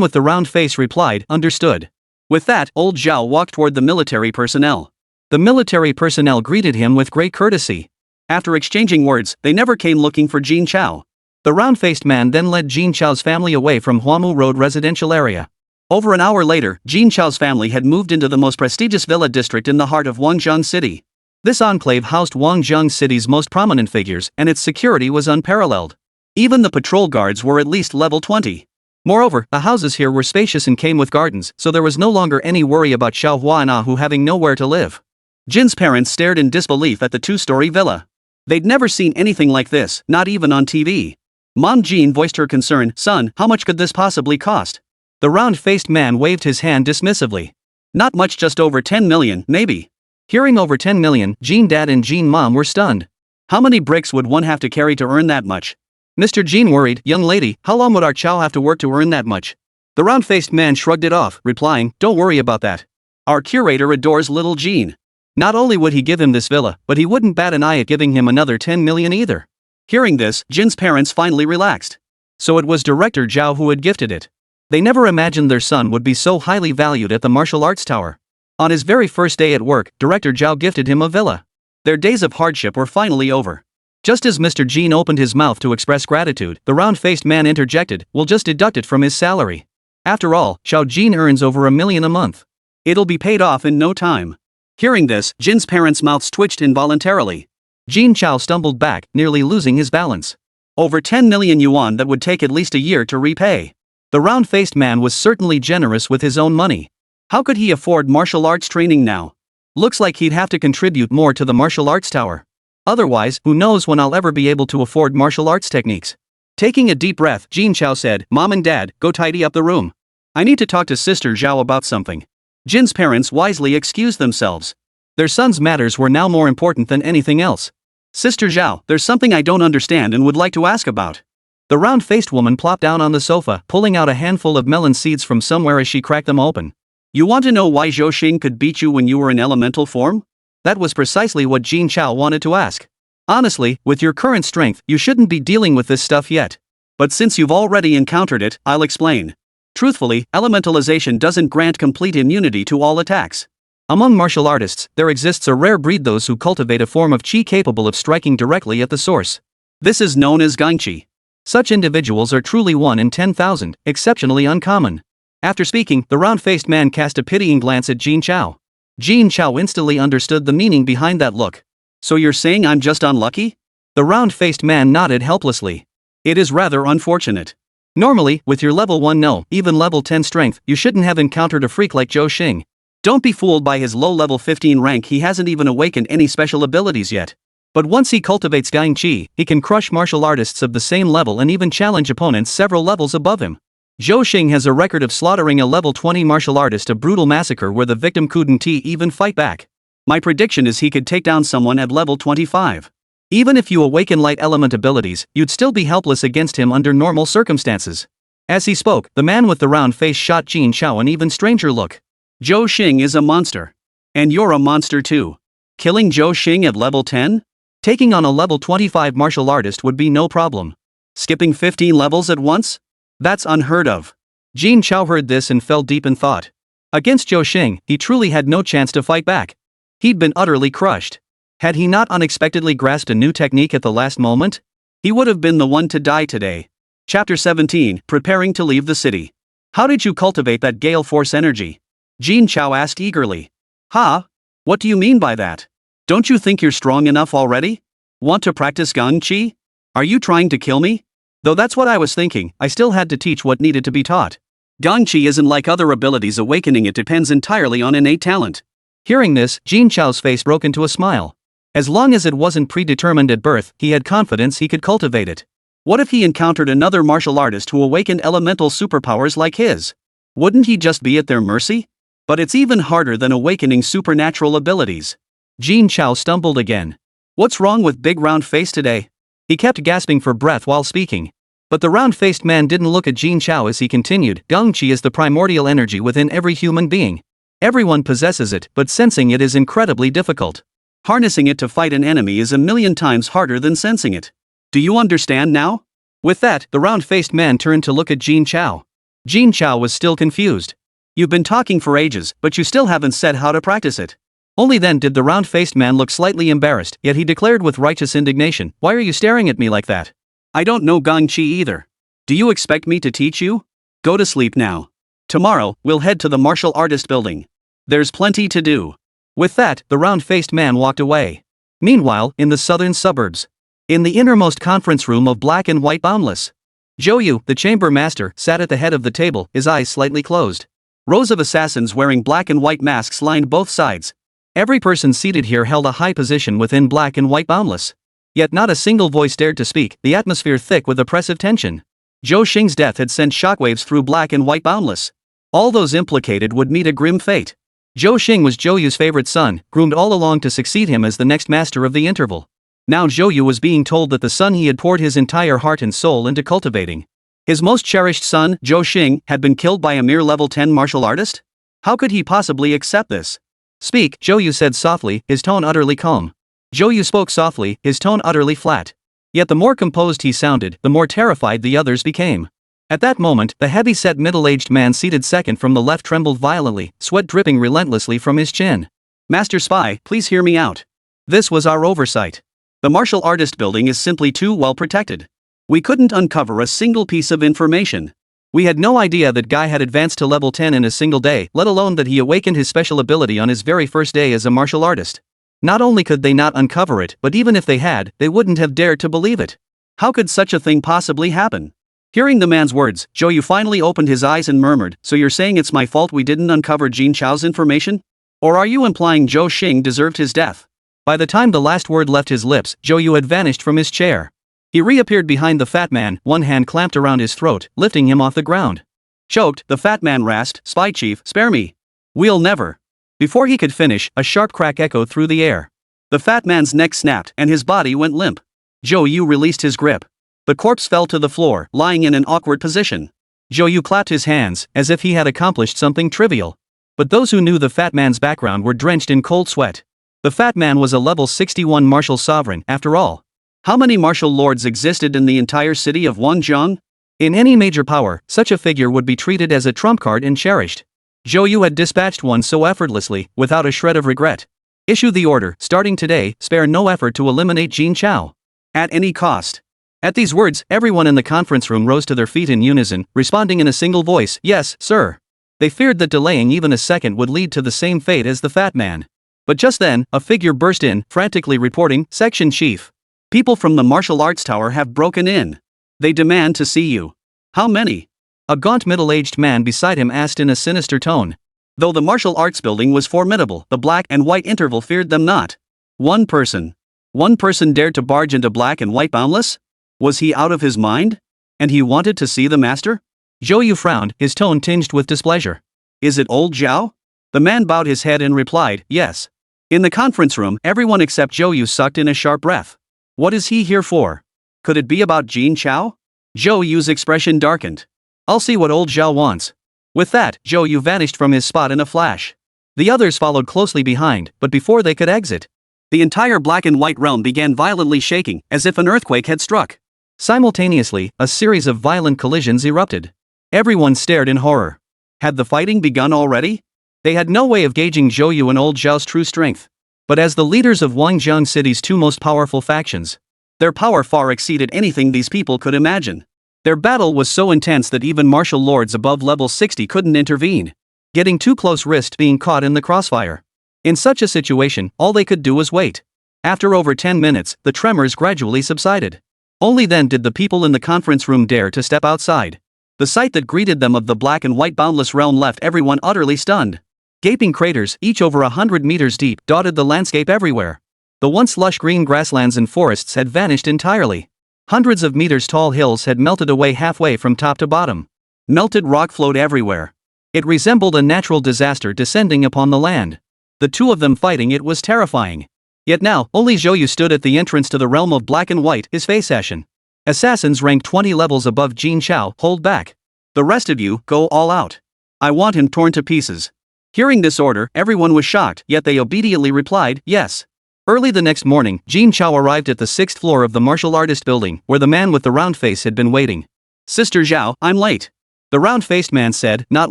with the round face replied, understood. With that, old Zhao walked toward the military personnel. The military personnel greeted him with great courtesy. After exchanging words, they never came looking for Jin Chao. The round-faced man then led Jin Chao's family away from Huamu Road residential area. Over an hour later, Jin Chao's family had moved into the most prestigious villa district in the heart of Wangjiang City. This enclave housed Wangjiang City's most prominent figures, and its security was unparalleled. Even the patrol guards were at least level 20. Moreover, the houses here were spacious and came with gardens, so there was no longer any worry about Xiao Hua and Ahu having nowhere to live. Jin's parents stared in disbelief at the two-story villa. They'd never seen anything like this, not even on TV. Mom Jean voiced her concern, son, how much could this possibly cost? The round-faced man waved his hand dismissively. Not much, just over 10 million, maybe. Hearing over 10 million, Jean Dad and Jean Mom were stunned. How many bricks would one have to carry to earn that much? Mr. Jean worried, young lady, how long would our Chow have to work to earn that much? The round-faced man shrugged it off, replying, don't worry about that. Our curator adores little Jean. Not only would he give him this villa, but he wouldn't bat an eye at giving him another 10 million either. Hearing this, Jin's parents finally relaxed. So it was Director Zhao who had gifted it. They never imagined their son would be so highly valued at the martial arts tower. On his very first day at work, Director Zhao gifted him a villa. Their days of hardship were finally over. Just as Mr. Jean opened his mouth to express gratitude, the round-faced man interjected, we'll just deduct it from his salary. After all, Xiao Jin earns over $1 million a month. It'll be paid off in no time. Hearing this, Jin's parents' mouths twitched involuntarily. Jin Chao stumbled back, nearly losing his balance. Over 10 million yuan, that would take at least a year to repay. The round-faced man was certainly generous with his own money. How could he afford martial arts training now? Looks like he'd have to contribute more to the martial arts tower. Otherwise, who knows when I'll ever be able to afford martial arts techniques. Taking a deep breath, Jin Chao said, Mom and Dad, go tidy up the room. I need to talk to Sister Zhao about something. Jin's parents wisely excused themselves. Their son's matters were now more important than anything else. Sister Zhao, there's something I don't understand and would like to ask about. The round-faced woman plopped down on the sofa, pulling out a handful of melon seeds from somewhere as she cracked them open. You want to know why Zhou Xing could beat you when you were in elemental form? That was precisely what Jin Chao wanted to ask. Honestly, with your current strength, you shouldn't be dealing with this stuff yet. But since you've already encountered it, I'll explain. Truthfully, elementalization doesn't grant complete immunity to all attacks. Among martial artists, there exists a rare breed, those who cultivate a form of qi capable of striking directly at the source. This is known as gangqi. Such individuals are truly 1 in 10,000, exceptionally uncommon. After speaking, the round-faced man cast a pitying glance at Jin Chao. Jin Chao instantly understood the meaning behind that look. So you're saying I'm just unlucky? The round-faced man nodded helplessly. It is rather unfortunate. Normally, with your level 1 no, even level 10 strength, you shouldn't have encountered a freak like Zhou Xing. Don't be fooled by his low level 15 rank, he hasn't even awakened any special abilities yet. But once he cultivates Gang Qi, he can crush martial artists of the same level and even challenge opponents several levels above him. Zhou Xing has a record of slaughtering a level 20 martial artist, a brutal massacre where the victim couldn't even fight back. My prediction is he could take down someone at level 25. Even if you awaken light element abilities, you'd still be helpless against him under normal circumstances. As he spoke, the man with the round face shot Jin Chao an even stranger look. Zhou Xing is a monster. And you're a monster too. Killing Zhou Xing at level 10? Taking on a level 25 martial artist would be no problem. Skipping 15 levels at once? That's unheard of. Jin Chao heard this and fell deep in thought. Against Zhou Xing, he truly had no chance to fight back. He'd been utterly crushed. Had he not unexpectedly grasped a new technique at the last moment? He would have been the one to die today. Chapter 17, Preparing to Leave the City. How did you cultivate that gale force energy? Jin Chao asked eagerly. Huh? What do you mean by that? Don't you think you're strong enough already? Want to practice Gang Chi? Are you trying to kill me? Though that's what I was thinking, I still had to teach what needed to be taught. Gang Chi isn't like other abilities, awakening it depends entirely on innate talent. Hearing this, Jin Chao's face broke into a smile. As long as it wasn't predetermined at birth, he had confidence he could cultivate it. What if he encountered another martial artist who awakened elemental superpowers like his? Wouldn't he just be at their mercy? But it's even harder than awakening supernatural abilities. Jin Chao stumbled again. What's wrong with Big Round Face today? He kept gasping for breath while speaking. But the round-faced man didn't look at Jin Chao as he continued. Gang Chi is the primordial energy within every human being. Everyone possesses it, but sensing it is incredibly difficult. Harnessing it to fight an enemy is 1,000,000 times harder than sensing it. Do you understand now? With that, the round-faced man turned to look at Jin Chao. Jin Chao was still confused. You've been talking for ages, but you still haven't said how to practice it. Only then did the round-faced man look slightly embarrassed, yet he declared with righteous indignation, Why are you staring at me like that? I don't know Gang Chi either. Do you expect me to teach you? Go to sleep now. Tomorrow, we'll head to the martial artist building. There's plenty to do. With that, the round-faced man walked away. Meanwhile, in the southern suburbs. In the innermost conference room of Black and White Boundless. Zhou, the chamber master, sat at the head of the table, his eyes slightly closed. Rows of assassins wearing black and white masks lined both sides. Every person seated here held a high position within Black and White Boundless. Yet not a single voice dared to speak, the atmosphere thick with oppressive tension. Zhou Xing's death had sent shockwaves through Black and White Boundless. All those implicated would meet a grim fate. Zhou Xing was Zhou Yu's favorite son, groomed all along to succeed him as the next master of the interval. Now Zhou Yu was being told that the son he had poured his entire heart and soul into cultivating, his most cherished son, Zhou Xing, had been killed by a mere level 10 martial artist? How could he possibly accept this? Speak, Zhou Yu said softly, his tone utterly calm. Zhou Yu spoke softly, his tone utterly flat. Yet the more composed he sounded, the more terrified the others became. At that moment, the heavy-set middle-aged man seated second from the left trembled violently, sweat dripping relentlessly from his chin. Master Spy, please hear me out. This was our oversight. The martial artist building is simply too well protected. We couldn't uncover a single piece of information. We had no idea that Guy had advanced to level 10 in a single day, let alone that he awakened his special ability on his very first day as a martial artist. Not only could they not uncover it, but even if they had, they wouldn't have dared to believe it. How could such a thing possibly happen? Hearing the man's words, Zhou Yu finally opened his eyes and murmured, So you're saying it's my fault we didn't uncover Jin Chao's information? Or are you implying Zhou Xing deserved his death? By the time the last word left his lips, Zhou Yu had vanished from his chair. He reappeared behind the fat man, one hand clamped around his throat, lifting him off the ground. Choked, the fat man rasped, Spy Chief, spare me. We'll never. Before he could finish, a sharp crack echoed through the air. The fat man's neck snapped, and his body went limp. Zhou Yu released his grip. The corpse fell to the floor, lying in an awkward position. Zhou Yu clapped his hands, as if he had accomplished something trivial. But those who knew the fat man's background were drenched in cold sweat. The fat man was a level 61 martial sovereign, after all. How many martial lords existed in the entire city of Wanzhong? In any major power, such a figure would be treated as a trump card and cherished. Zhou Yu had dispatched one so effortlessly, without a shred of regret. Issue the order, starting today, spare no effort to eliminate Jin Chao. At any cost. At these words, everyone in the conference room rose to their feet in unison, responding in a single voice, Yes, sir. They feared that delaying even a second would lead to the same fate as the fat man. But just then, a figure burst in, frantically reporting, Section Chief. People from the martial arts tower have broken in. They demand to see you. How many? A gaunt middle-aged man beside him asked in a sinister tone. Though the martial arts building was formidable, the Black and White interval feared them not. One person. One person dared to barge into Black and White Boundless? Was he out of his mind? And he wanted to see the master? Zhou Yu frowned, his tone tinged with displeasure. Is it old Zhao? The man bowed his head and replied, Yes. In the conference room, everyone except Zhou Yu sucked in a sharp breath. What is he here for? Could it be about Jin Chao? Zhou Yu's expression darkened. I'll see what old Zhao wants. With that, Zhou Yu vanished from his spot in a flash. The others followed closely behind, but before they could exit, the entire Black and White realm began violently shaking, as if an earthquake had struck. Simultaneously, a series of violent collisions erupted. Everyone stared in horror. Had the fighting begun already? They had no way of gauging Zhou Yu and old Zhao's true strength. But as the leaders of Wanzhong City's two most powerful factions, their power far exceeded anything these people could imagine. Their battle was so intense that even martial lords above level 60 couldn't intervene. Getting too close risked being caught in the crossfire. In such a situation, all they could do was wait. After over 10 minutes, the tremors gradually subsided. Only then did the people in the conference room dare to step outside. The sight that greeted them of the black and white boundless realm left everyone utterly stunned. Gaping craters, each over 100 meters deep, dotted the landscape everywhere. The once lush green grasslands and forests had vanished entirely. Hundreds of meters tall hills had melted away halfway from top to bottom. Melted rock flowed everywhere. It resembled a natural disaster descending upon the land. The two of them fighting it was terrifying. Yet now, only Zhou stood at the entrance to the realm of black and white, his face ashen. Assassins ranked 20 levels above Jin Chao, hold back. The rest of you, go all out. I want him torn to pieces. Hearing this order, everyone was shocked, yet they obediently replied, yes. Early the next morning, Jin Chao arrived at the 6th floor of the martial artist building, where the man with the round face had been waiting. Sister Zhao, I'm late. The round-faced man said, not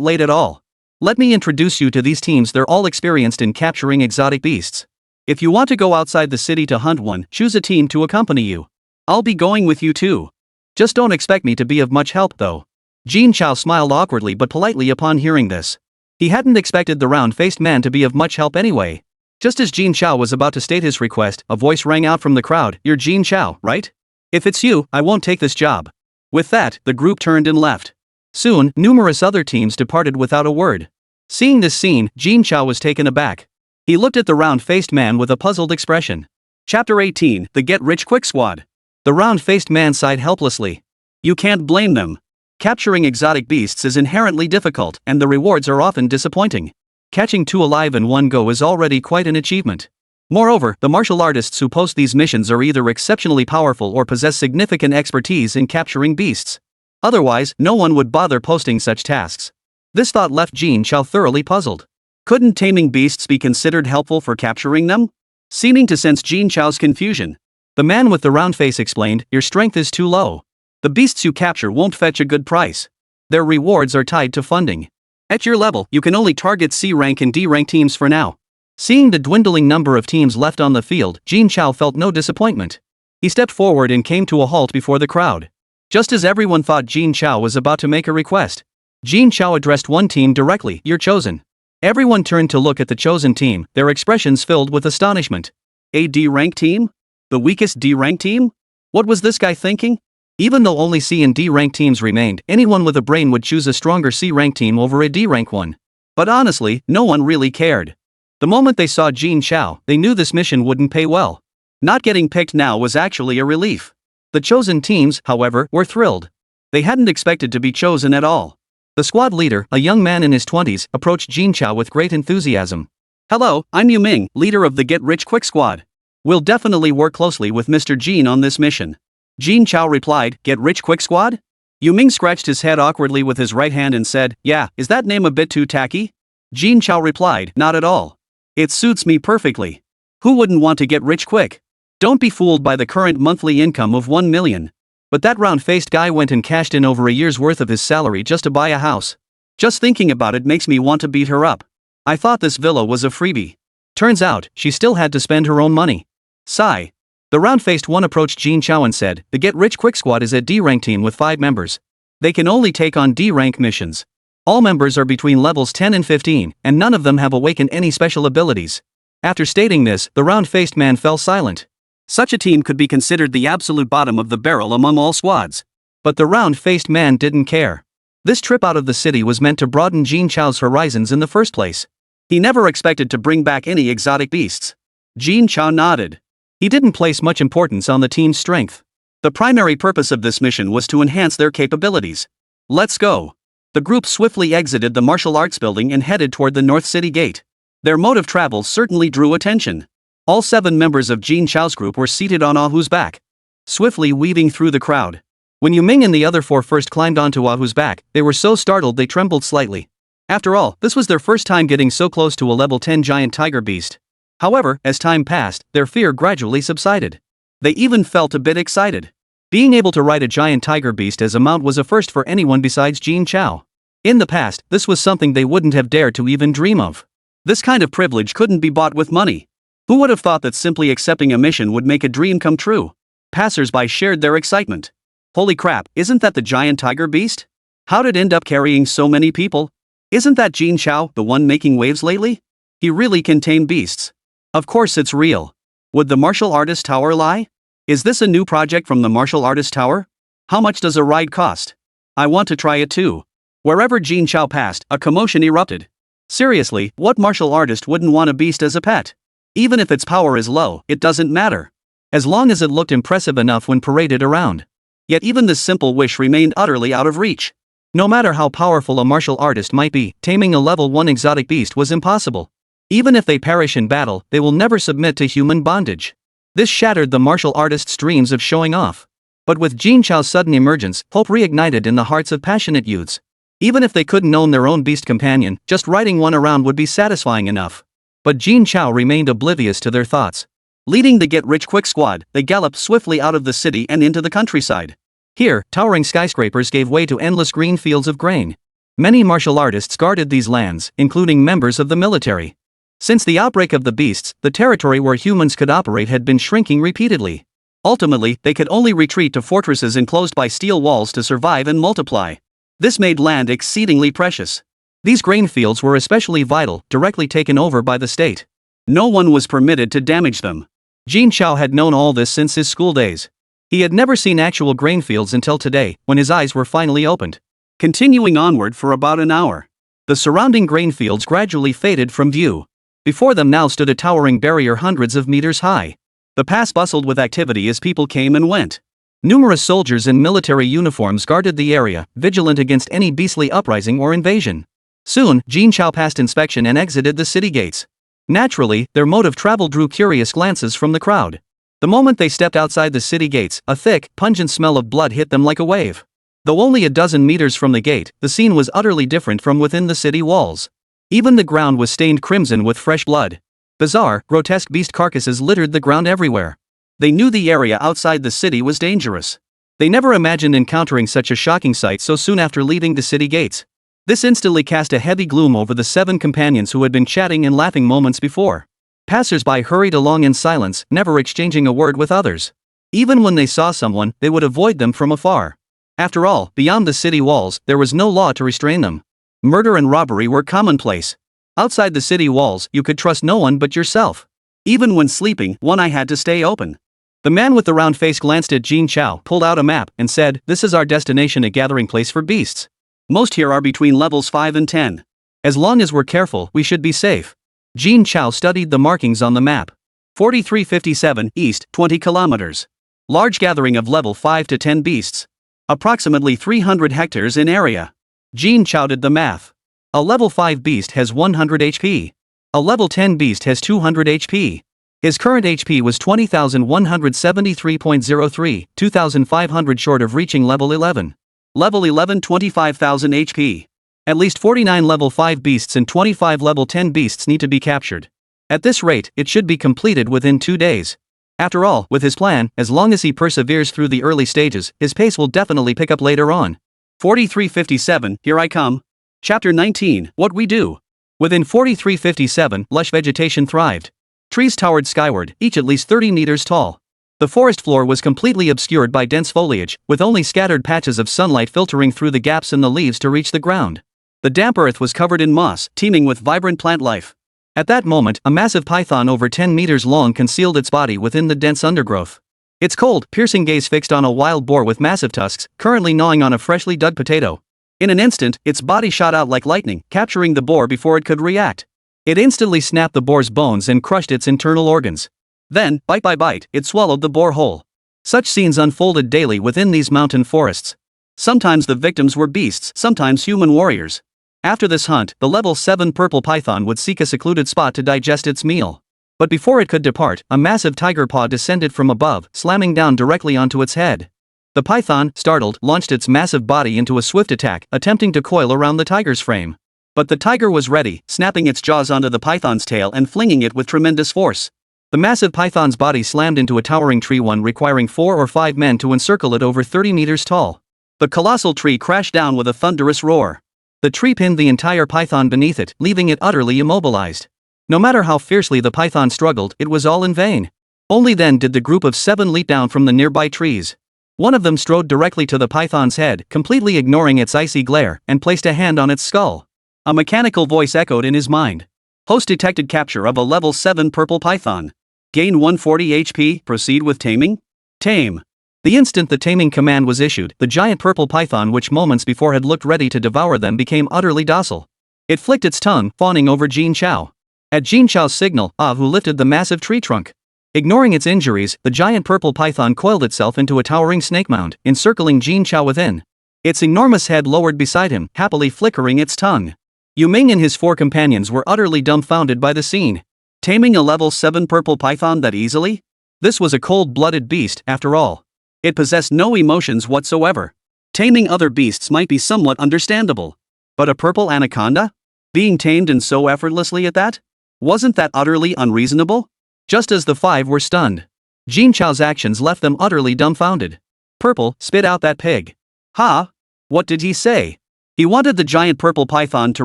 late at all. Let me introduce you to these teams, they're all experienced in capturing exotic beasts. If you want to go outside the city to hunt one, choose a team to accompany you. I'll be going with you too. Just don't expect me to be of much help though. Jin Chao smiled awkwardly but politely upon hearing this. He hadn't expected the round-faced man to be of much help anyway. Just as Jin Chao was about to state his request, a voice rang out from the crowd, you're Jin Chao, right? If it's you, I won't take this job. With that, the group turned and left. Soon, numerous other teams departed without a word. Seeing this scene, Jin Chao was taken aback. He looked at the round-faced man with a puzzled expression. Chapter 18, The Get Rich Quick Squad. The round-faced man sighed helplessly. You can't blame them. Capturing exotic beasts is inherently difficult, and the rewards are often disappointing. Catching two alive in one go is already quite an achievement. Moreover, the martial artists who post these missions are either exceptionally powerful or possess significant expertise in capturing beasts. Otherwise, no one would bother posting such tasks. This thought left Jin Chao thoroughly puzzled. Couldn't taming beasts be considered helpful for capturing them? Seeming to sense Jin Chao's confusion, the man with the round face explained, your strength is too low. The beasts you capture won't fetch a good price. Their rewards are tied to funding. At your level, you can only target C rank and D rank teams for now. Seeing the dwindling number of teams left on the field, Jin Chao felt no disappointment. He stepped forward and came to a halt before the crowd. Just as everyone thought Jin Chao was about to make a request, Jin Chao addressed one team directly, you're chosen. Everyone turned to look at the chosen team, their expressions filled with astonishment. A D rank team? The weakest D rank team? What was this guy thinking? Even though only C and D rank teams remained, anyone with a brain would choose a stronger C rank team over a D rank one. But honestly, no one really cared. The moment they saw Jin Chao, they knew this mission wouldn't pay well. Not getting picked now was actually a relief. The chosen teams, however, were thrilled. They hadn't expected to be chosen at all. The squad leader, a young man in his 20s, approached Jin Chao with great enthusiasm. Hello, I'm Yu Ming, leader of the Get Rich Quick Squad. We'll definitely work closely with Mr. Jin on this mission. Jin Chao replied, Get Rich Quick Squad? Yu Ming scratched his head awkwardly with his right hand and said, yeah, is that name a bit too tacky? Jin Chao replied, not at all. It suits me perfectly. Who wouldn't want to get rich quick? Don't be fooled by the current monthly income of 1 million. But that round-faced guy went and cashed in over a year's worth of his salary just to buy a house. Just thinking about it makes me want to beat her up. I thought this villa was a freebie. Turns out, she still had to spend her own money. Sigh. The round-faced one approached Jin Chao and said, the Get Rich Quick Squad is a D-rank team with 5 members. They can only take on D-rank missions. All members are between levels 10 and 15, and none of them have awakened any special abilities. After stating this, the round-faced man fell silent. Such a team could be considered the absolute bottom of the barrel among all squads. But the round-faced man didn't care. This trip out of the city was meant to broaden Jin Chao's horizons in the first place. He never expected to bring back any exotic beasts. Jin Chao nodded. He didn't place much importance on the team's strength. The primary purpose of this mission was to enhance their capabilities. Let's go. The group swiftly exited the martial arts building and headed toward the North City Gate. Their mode of travel certainly drew attention. All 7 members of Jin Chao's group were seated on Ahu's back, swiftly weaving through the crowd. When Yu Ming and the other 4 first climbed onto Ahu's back, they were so startled they trembled slightly. After all, this was their first time getting so close to a level 10 giant tiger beast. However, as time passed, their fear gradually subsided. They even felt a bit excited. Being able to ride a giant tiger beast as a mount was a first for anyone besides Jin Chao. In the past, this was something they wouldn't have dared to even dream of. This kind of privilege couldn't be bought with money. Who would have thought that simply accepting a mission would make a dream come true? Passers-by shared their excitement. Holy crap, isn't that the giant tiger beast? How'd it end up carrying so many people? Isn't that Jin Chao the one making waves lately? He really can tame beasts. Of course it's real. Would the martial artist tower lie? Is this a new project from the martial artist tower? How much does a ride cost? I want to try it too. Wherever Jin Chao passed, a commotion erupted. Seriously, what martial artist wouldn't want a beast as a pet? Even if its power is low, it doesn't matter. As long as it looked impressive enough when paraded around. Yet even this simple wish remained utterly out of reach. No matter how powerful a martial artist might be, taming a level 1 exotic beast was impossible. Even if they perish in battle, they will never submit to human bondage. This shattered the martial artist's dreams of showing off. But with Jin Chao's sudden emergence, hope reignited in the hearts of passionate youths. Even if they couldn't own their own beast companion, just riding one around would be satisfying enough. But Jin Chao remained oblivious to their thoughts. Leading the get-rich-quick squad, they galloped swiftly out of the city and into the countryside. Here, towering skyscrapers gave way to endless green fields of grain. Many martial artists guarded these lands, including members of the military. Since the outbreak of the beasts, the territory where humans could operate had been shrinking repeatedly. Ultimately, they could only retreat to fortresses enclosed by steel walls to survive and multiply. This made land exceedingly precious. These grain fields were especially vital, directly taken over by the state. No one was permitted to damage them. Jin Chao had known all this since his school days. He had never seen actual grain fields until today, when his eyes were finally opened. Continuing onward for about an hour, the surrounding grain fields gradually faded from view. Before them now stood a towering barrier hundreds of meters high. The pass bustled with activity as people came and went. Numerous soldiers in military uniforms guarded the area, vigilant against any beastly uprising or invasion. Soon, Jin Chao passed inspection and exited the city gates. Naturally, their mode of travel drew curious glances from the crowd. The moment they stepped outside the city gates, a thick, pungent smell of blood hit them like a wave. Though only a dozen meters from the gate, the scene was utterly different from within the city walls. Even the ground was stained crimson with fresh blood. Bizarre, grotesque beast carcasses littered the ground everywhere. They knew the area outside the city was dangerous. They never imagined encountering such a shocking sight so soon after leaving the city gates. This instantly cast a heavy gloom over the 7 companions who had been chatting and laughing moments before. Passers-by hurried along in silence, never exchanging a word with others. Even when they saw someone, they would avoid them from afar. After all, beyond the city walls, there was no law to restrain them. Murder and robbery were commonplace. Outside the city walls, you could trust no one but yourself. Even when sleeping, one eye had to stay open. The man with the round face glanced at Jin Chao, pulled out a map, and said, "This is our destination, a gathering place for beasts. Most here are between levels 5 and 10. As long as we're careful, we should be safe." Jin Chao studied the markings on the map. 4357 east, 20 kilometers. Large gathering of level 5 to 10 beasts. Approximately 300 hectares in area. Jin Chao did the math. A level 5 beast has 100 HP. A level 10 beast has 200 HP. His current HP was 20,173.03, 2,500 short of reaching level 11. Level 11 25,000 HP. At least 49 level 5 beasts and 25 level 10 beasts need to be captured. At this rate, it should be completed within 2 days. After all, with his plan, as long as he perseveres through the early stages, his pace will definitely pick up later on. 4357, here I come. Chapter 19, What We Do. Within 4357, lush vegetation thrived. Trees towered skyward, each at least 30 meters tall. The forest floor was completely obscured by dense foliage, with only scattered patches of sunlight filtering through the gaps in the leaves to reach the ground. The damp earth was covered in moss, teeming with vibrant plant life. At that moment, a massive python over 10 meters long concealed its body within the dense undergrowth. Its cold, piercing gaze fixed on a wild boar with massive tusks, currently gnawing on a freshly dug potato. In an instant, its body shot out like lightning, capturing the boar before it could react. It instantly snapped the boar's bones and crushed its internal organs. Then, bite by bite, it swallowed the boar whole. Such scenes unfolded daily within these mountain forests. Sometimes the victims were beasts, sometimes human warriors. After this hunt, the level 7 purple python would seek a secluded spot to digest its meal. But before it could depart, a massive tiger paw descended from above, slamming down directly onto its head. The python, startled, launched its massive body into a swift attack, attempting to coil around the tiger's frame. But the tiger was ready, snapping its jaws onto the python's tail and flinging it with tremendous force. The massive python's body slammed into a towering tree, one requiring 4 or 5 men to encircle it over 30 meters tall. The colossal tree crashed down with a thunderous roar. The tree pinned the entire python beneath it, leaving it utterly immobilized. No matter how fiercely the python struggled, it was all in vain. Only then did the group of 7 leap down from the nearby trees. One of them strode directly to the python's head, completely ignoring its icy glare, and placed a hand on its skull. A mechanical voice echoed in his mind. Host detected capture of a level 7 purple python. Gain 140 HP, proceed with taming? Tame. The instant the taming command was issued, the giant purple python, which moments before had looked ready to devour them, became utterly docile. It flicked its tongue, fawning over Jin Chao. At Jin Chao's signal, Ahu lifted the massive tree trunk. Ignoring its injuries, the giant purple python coiled itself into a towering snake mound, encircling Jin Chao within. Its enormous head lowered beside him, happily flickering its tongue. Yu Ming and his 4 companions were utterly dumbfounded by the scene. Taming a level 7 purple python that easily? This was a cold-blooded beast, after all. It possessed no emotions whatsoever. Taming other beasts might be somewhat understandable. But a purple anaconda? Being tamed and so effortlessly at that? Wasn't that utterly unreasonable? Just as the 5 were stunned, Jin Chao's actions left them utterly dumbfounded. Purple, spit out that pig. Ha? What did he say? He wanted the giant purple python to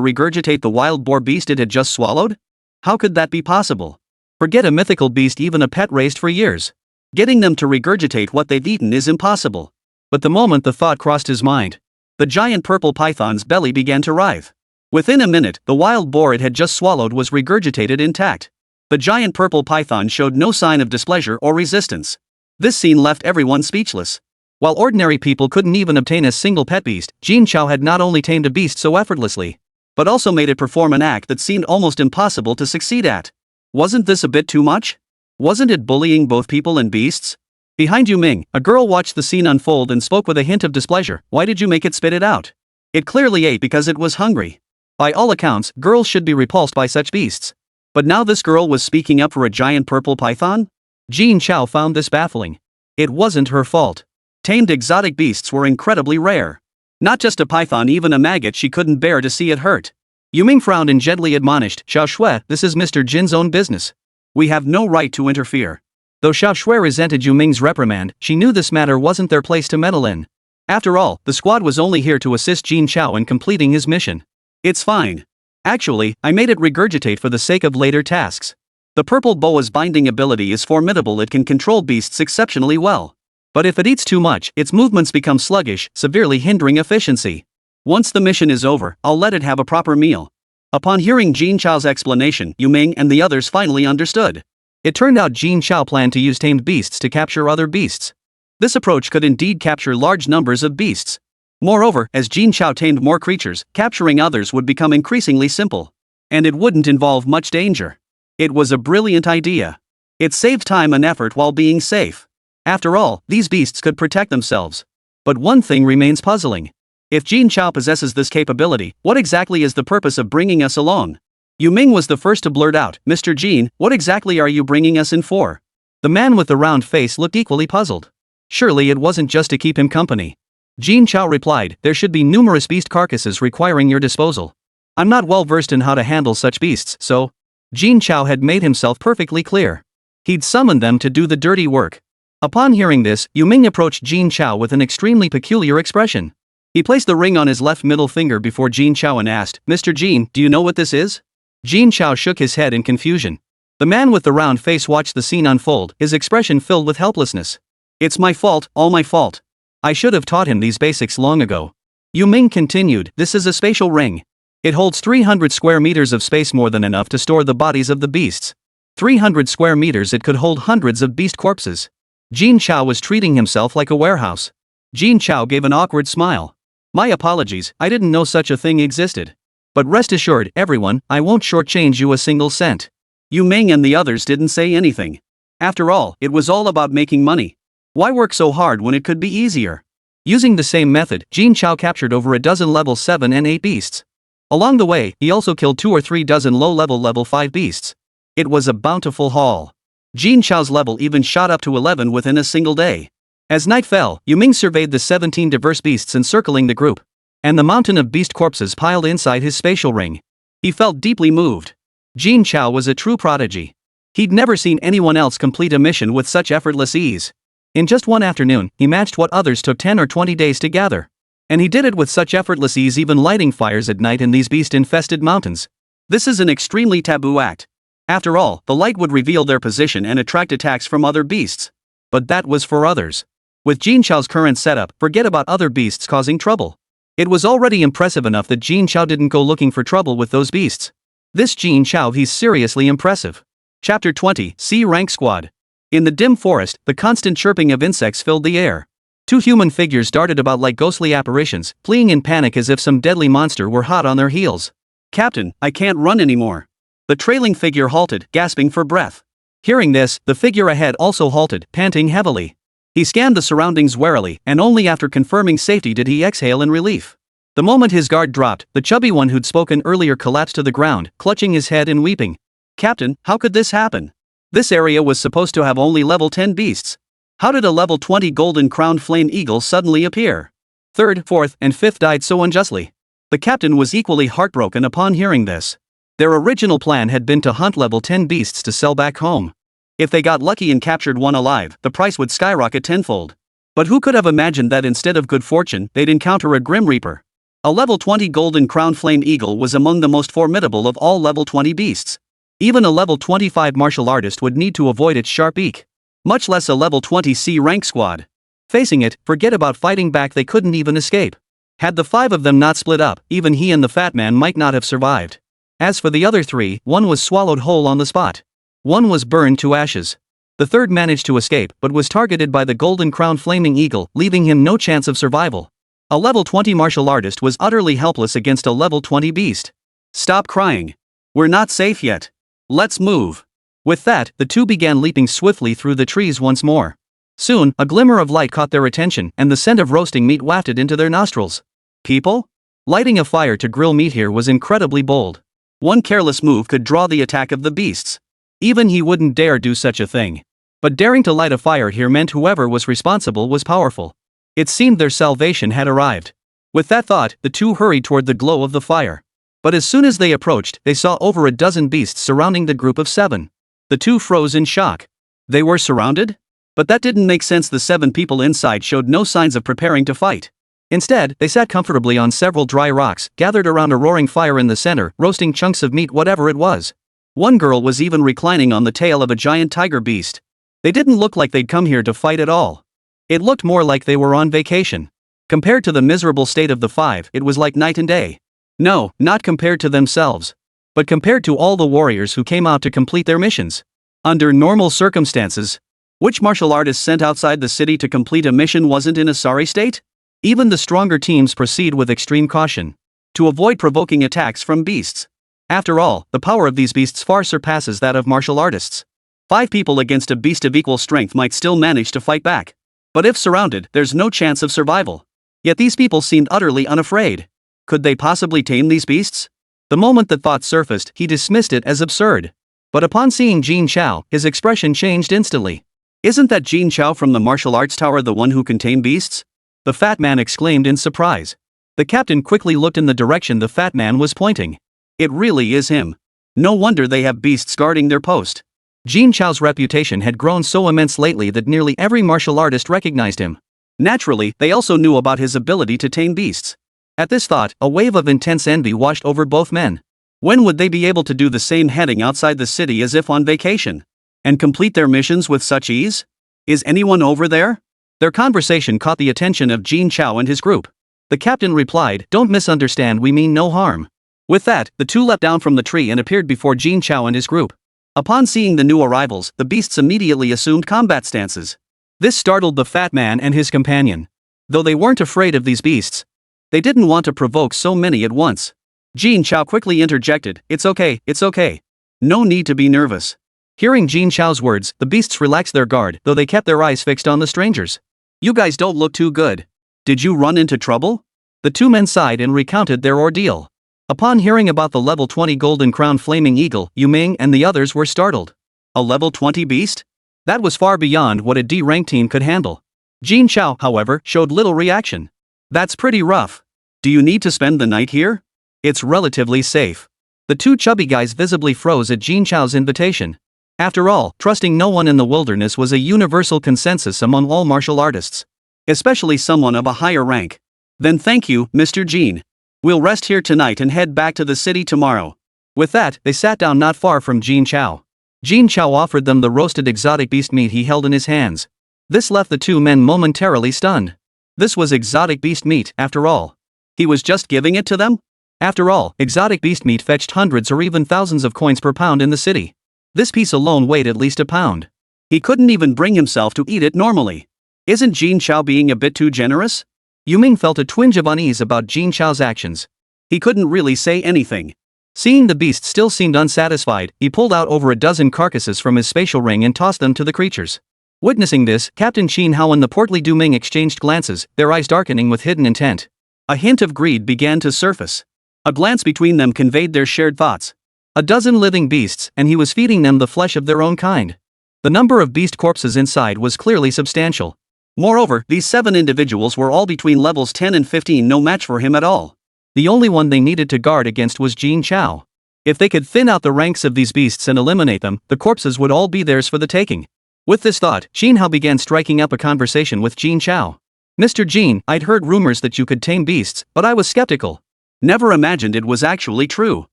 regurgitate the wild boar beast it had just swallowed? How could that be possible? Forget a mythical beast, even a pet raised for years. Getting them to regurgitate what they've eaten is impossible. But the moment the thought crossed his mind, the giant purple python's belly began to writhe. Within a minute, the wild boar it had just swallowed was regurgitated intact. The giant purple python showed no sign of displeasure or resistance. This scene left everyone speechless. While ordinary people couldn't even obtain a single pet beast, Jin Chao had not only tamed a beast so effortlessly, but also made it perform an act that seemed almost impossible to succeed at. Wasn't this a bit too much? Wasn't it bullying both people and beasts? Behind Yu Ming, a girl watched the scene unfold and spoke with a hint of displeasure. Why did you make it spit it out? It clearly ate because it was hungry. By all accounts, girls should be repulsed by such beasts. But now this girl was speaking up for a giant purple python? Jin Chao found this baffling. It wasn't her fault. Tamed exotic beasts were incredibly rare. Not just a python, even a maggot she couldn't bear to see it hurt. Yu Ming frowned and gently admonished, Xiao Shui, this is Mr. Jin's own business. We have no right to interfere. Though Xiao Shui resented Yu Ming's reprimand, she knew this matter wasn't their place to meddle in. After all, the squad was only here to assist Jin Chao in completing his mission. It's fine. Actually, I made it regurgitate for the sake of later tasks. The purple boa's binding ability is formidable. It can control beasts exceptionally well. But if it eats too much, its movements become sluggish, severely hindering efficiency. Once the mission is over, I'll let it have a proper meal. Upon hearing Jin Chao's explanation, Yu Ming and the others finally understood. It turned out Jin Chao planned to use tamed beasts to capture other beasts. This approach could indeed capture large numbers of beasts. Moreover, as Jin Chao tamed more creatures, capturing others would become increasingly simple. And it wouldn't involve much danger. It was a brilliant idea. It saved time and effort while being safe. After all, these beasts could protect themselves. But one thing remains puzzling. If Jin Chao possesses this capability, what exactly is the purpose of bringing us along? Yu Ming was the first to blurt out, Mr. Jin, what exactly are you bringing us in for? The man with the round face looked equally puzzled. Surely it wasn't just to keep him company. Jin Chao replied, there should be numerous beast carcasses requiring your disposal. I'm not well versed in how to handle such beasts, so... Jin Chao had made himself perfectly clear. He'd summoned them to do the dirty work. Upon hearing this, Yu Ming approached Jin Chao with an extremely peculiar expression. He placed the ring on his left middle finger before Jin Chao and asked, Mr. Jin, do you know what this is? Jin Chao shook his head in confusion. The man with the round face watched the scene unfold, his expression filled with helplessness. It's my fault, all my fault. I should have taught him these basics long ago. Yu Ming continued, this is a spatial ring. It holds 300 square meters of space, more than enough to store the bodies of the beasts. 300 square meters, it could hold hundreds of beast corpses. Jin Chao was treating himself like a warehouse. Jin Chao gave an awkward smile. My apologies, I didn't know such a thing existed. But rest assured, everyone, I won't shortchange you a single cent. Yu Ming and the others didn't say anything. After all, it was all about making money. Why work so hard when it could be easier? Using the same method, Jin Chao captured over a dozen level 7 and 8 beasts. Along the way, he also killed 2 or 3 dozen low-level level 5 beasts. It was a bountiful haul. Jin Chao's level even shot up to 11 within a single day. As night fell, Yu Ming surveyed the 17 diverse beasts encircling the group, and the mountain of beast corpses piled inside his spatial ring. He felt deeply moved. Jin Chao was a true prodigy. He'd never seen anyone else complete a mission with such effortless ease. In just one afternoon, he matched what others took 10 or 20 days to gather. And he did it with such effortless ease, even lighting fires at night in these beast-infested mountains. This is an extremely taboo act. After all, the light would reveal their position and attract attacks from other beasts. But that was for others. With Jin Chao's current setup, forget about other beasts causing trouble. It was already impressive enough that Jin Chao didn't go looking for trouble with those beasts. This Jin Chao, he's seriously impressive. Chapter 20, C-Rank Squad. In the dim forest, the constant chirping of insects filled the air. Two human figures darted about like ghostly apparitions, fleeing in panic as if some deadly monster were hot on their heels. "Captain, I can't run anymore." The trailing figure halted, gasping for breath. Hearing this, the figure ahead also halted, panting heavily. He scanned the surroundings warily, and only after confirming safety did he exhale in relief. The moment his guard dropped, the chubby one who'd spoken earlier collapsed to the ground, clutching his head and weeping. "Captain, how could this happen? This area was supposed to have only level 10 beasts. How did a level 20 golden crowned flame eagle suddenly appear?" Third, fourth, and fifth died so unjustly. The captain was equally heartbroken upon hearing this. Their original plan had been to hunt level 10 beasts to sell back home. If they got lucky and captured one alive, the price would skyrocket tenfold. But who could have imagined that instead of good fortune, they'd encounter a Grim Reaper? A level 20 golden crown flame eagle was among the most formidable of all level 20 beasts. Even a level 25 martial artist would need to avoid its sharp beak. Much less a level 20 C-rank squad. Facing it, forget about fighting back, they couldn't even escape. Had the five of them not split up, even he and the fat man might not have survived. As for the other three, one was swallowed whole on the spot. One was burned to ashes. The third managed to escape but was targeted by the golden crown flaming eagle, leaving him no chance of survival. A level 20 martial artist was utterly helpless against a level 20 beast. "Stop crying. We're not safe yet. Let's move." With that, the two began leaping swiftly through the trees once more. Soon, a glimmer of light caught their attention and the scent of roasting meat wafted into their nostrils. People? Lighting a fire to grill meat here was incredibly bold. One careless move could draw the attack of the beasts. Even he wouldn't dare do such a thing. But daring to light a fire here meant whoever was responsible was powerful. It seemed their salvation had arrived. With that thought, the two hurried toward the glow of the fire. But as soon as they approached, they saw over a dozen beasts surrounding the group of 7. The two froze in shock. They were surrounded? But that didn't make sense. The 7 people inside showed no signs of preparing to fight. Instead, they sat comfortably on several dry rocks, gathered around a roaring fire in the center, roasting chunks of meat, whatever it was. One girl was even reclining on the tail of a giant tiger beast. They didn't look like they'd come here to fight at all. It looked more like they were on vacation. Compared to the miserable state of the 5, it was like night and day. No, not compared to themselves. But compared to all the warriors who came out to complete their missions. Under normal circumstances, which martial artist sent outside the city to complete a mission wasn't in a sorry state? Even the stronger teams proceed with extreme caution to avoid provoking attacks from beasts. After all, the power of these beasts far surpasses that of martial artists. 5 people against a beast of equal strength might still manage to fight back. But if surrounded, there's no chance of survival. Yet these people seemed utterly unafraid. Could they possibly tame these beasts? The moment the thought surfaced, he dismissed it as absurd. But upon seeing Jin Chao, his expression changed instantly. "Isn't that Jin Chao from the martial arts tower the one who can tame beasts?" the fat man exclaimed in surprise. The captain quickly looked in the direction the fat man was pointing. It really is him. No wonder they have beasts guarding their post. Jin Chao's reputation had grown so immense lately that nearly every martial artist recognized him. Naturally, they also knew about his ability to tame beasts. At this thought, a wave of intense envy washed over both men. When would they be able to do the same, heading outside the city as if on vacation? And complete their missions with such ease? Is anyone over there? Their conversation caught the attention of Jin Chao and his group. The captain replied, "Don't misunderstand, we mean no harm." With that, the two leapt down from the tree and appeared before Jin Chao and his group. Upon seeing the new arrivals, the beasts immediately assumed combat stances. This startled the fat man and his companion. Though they weren't afraid of these beasts, they didn't want to provoke so many at once. Jin Chao quickly interjected, it's okay. No need to be nervous." Hearing Jin Chao's words, the beasts relaxed their guard, though they kept their eyes fixed on the strangers. "You guys don't look too good. Did you run into trouble?" The two men sighed and recounted their ordeal. Upon hearing about the level 20 golden crown flaming eagle, Yu Ming and the others were startled. A level 20 beast? That was far beyond what a D-rank team could handle. Jin Chao, however, showed little reaction. "That's pretty rough. Do you need to spend the night here? It's relatively safe." The two chubby guys visibly froze at Jin Chao's invitation. After all, trusting no one in the wilderness was a universal consensus among all martial artists. Especially someone of a higher rank. "Then thank you, Mr. Jin. We'll rest here tonight and head back to the city tomorrow." With that, they sat down not far from Jin Chao. Jin Chao offered them the roasted exotic beast meat he held in his hands. This left the two men momentarily stunned. This was exotic beast meat, after all. He was just giving it to them? After all, exotic beast meat fetched hundreds or even thousands of coins per pound in the city. This piece alone weighed at least a pound. He couldn't even bring himself to eat it normally. Isn't Jin Chao being a bit too generous? Yu Ming felt a twinge of unease about Jin Chao's actions. He couldn't really say anything. Seeing the beast still seemed unsatisfied, he pulled out over a dozen carcasses from his spatial ring and tossed them to the creatures. Witnessing this, Captain Jin Hao and the portly Du Ming exchanged glances, their eyes darkening with hidden intent. A hint of greed began to surface. A glance between them conveyed their shared thoughts. A dozen living beasts, and he was feeding them the flesh of their own kind. The number of beast corpses inside was clearly substantial. Moreover, these 7 individuals were all between levels 10 and 15, no match for him at all. The only one they needed to guard against was Jin Chao. If they could thin out the ranks of these beasts and eliminate them, the corpses would all be theirs for the taking. With this thought, Jin Hao began striking up a conversation with Jin Chao. Mr. Jin, I'd heard rumors that you could tame beasts, but I was skeptical. Never imagined it was actually true.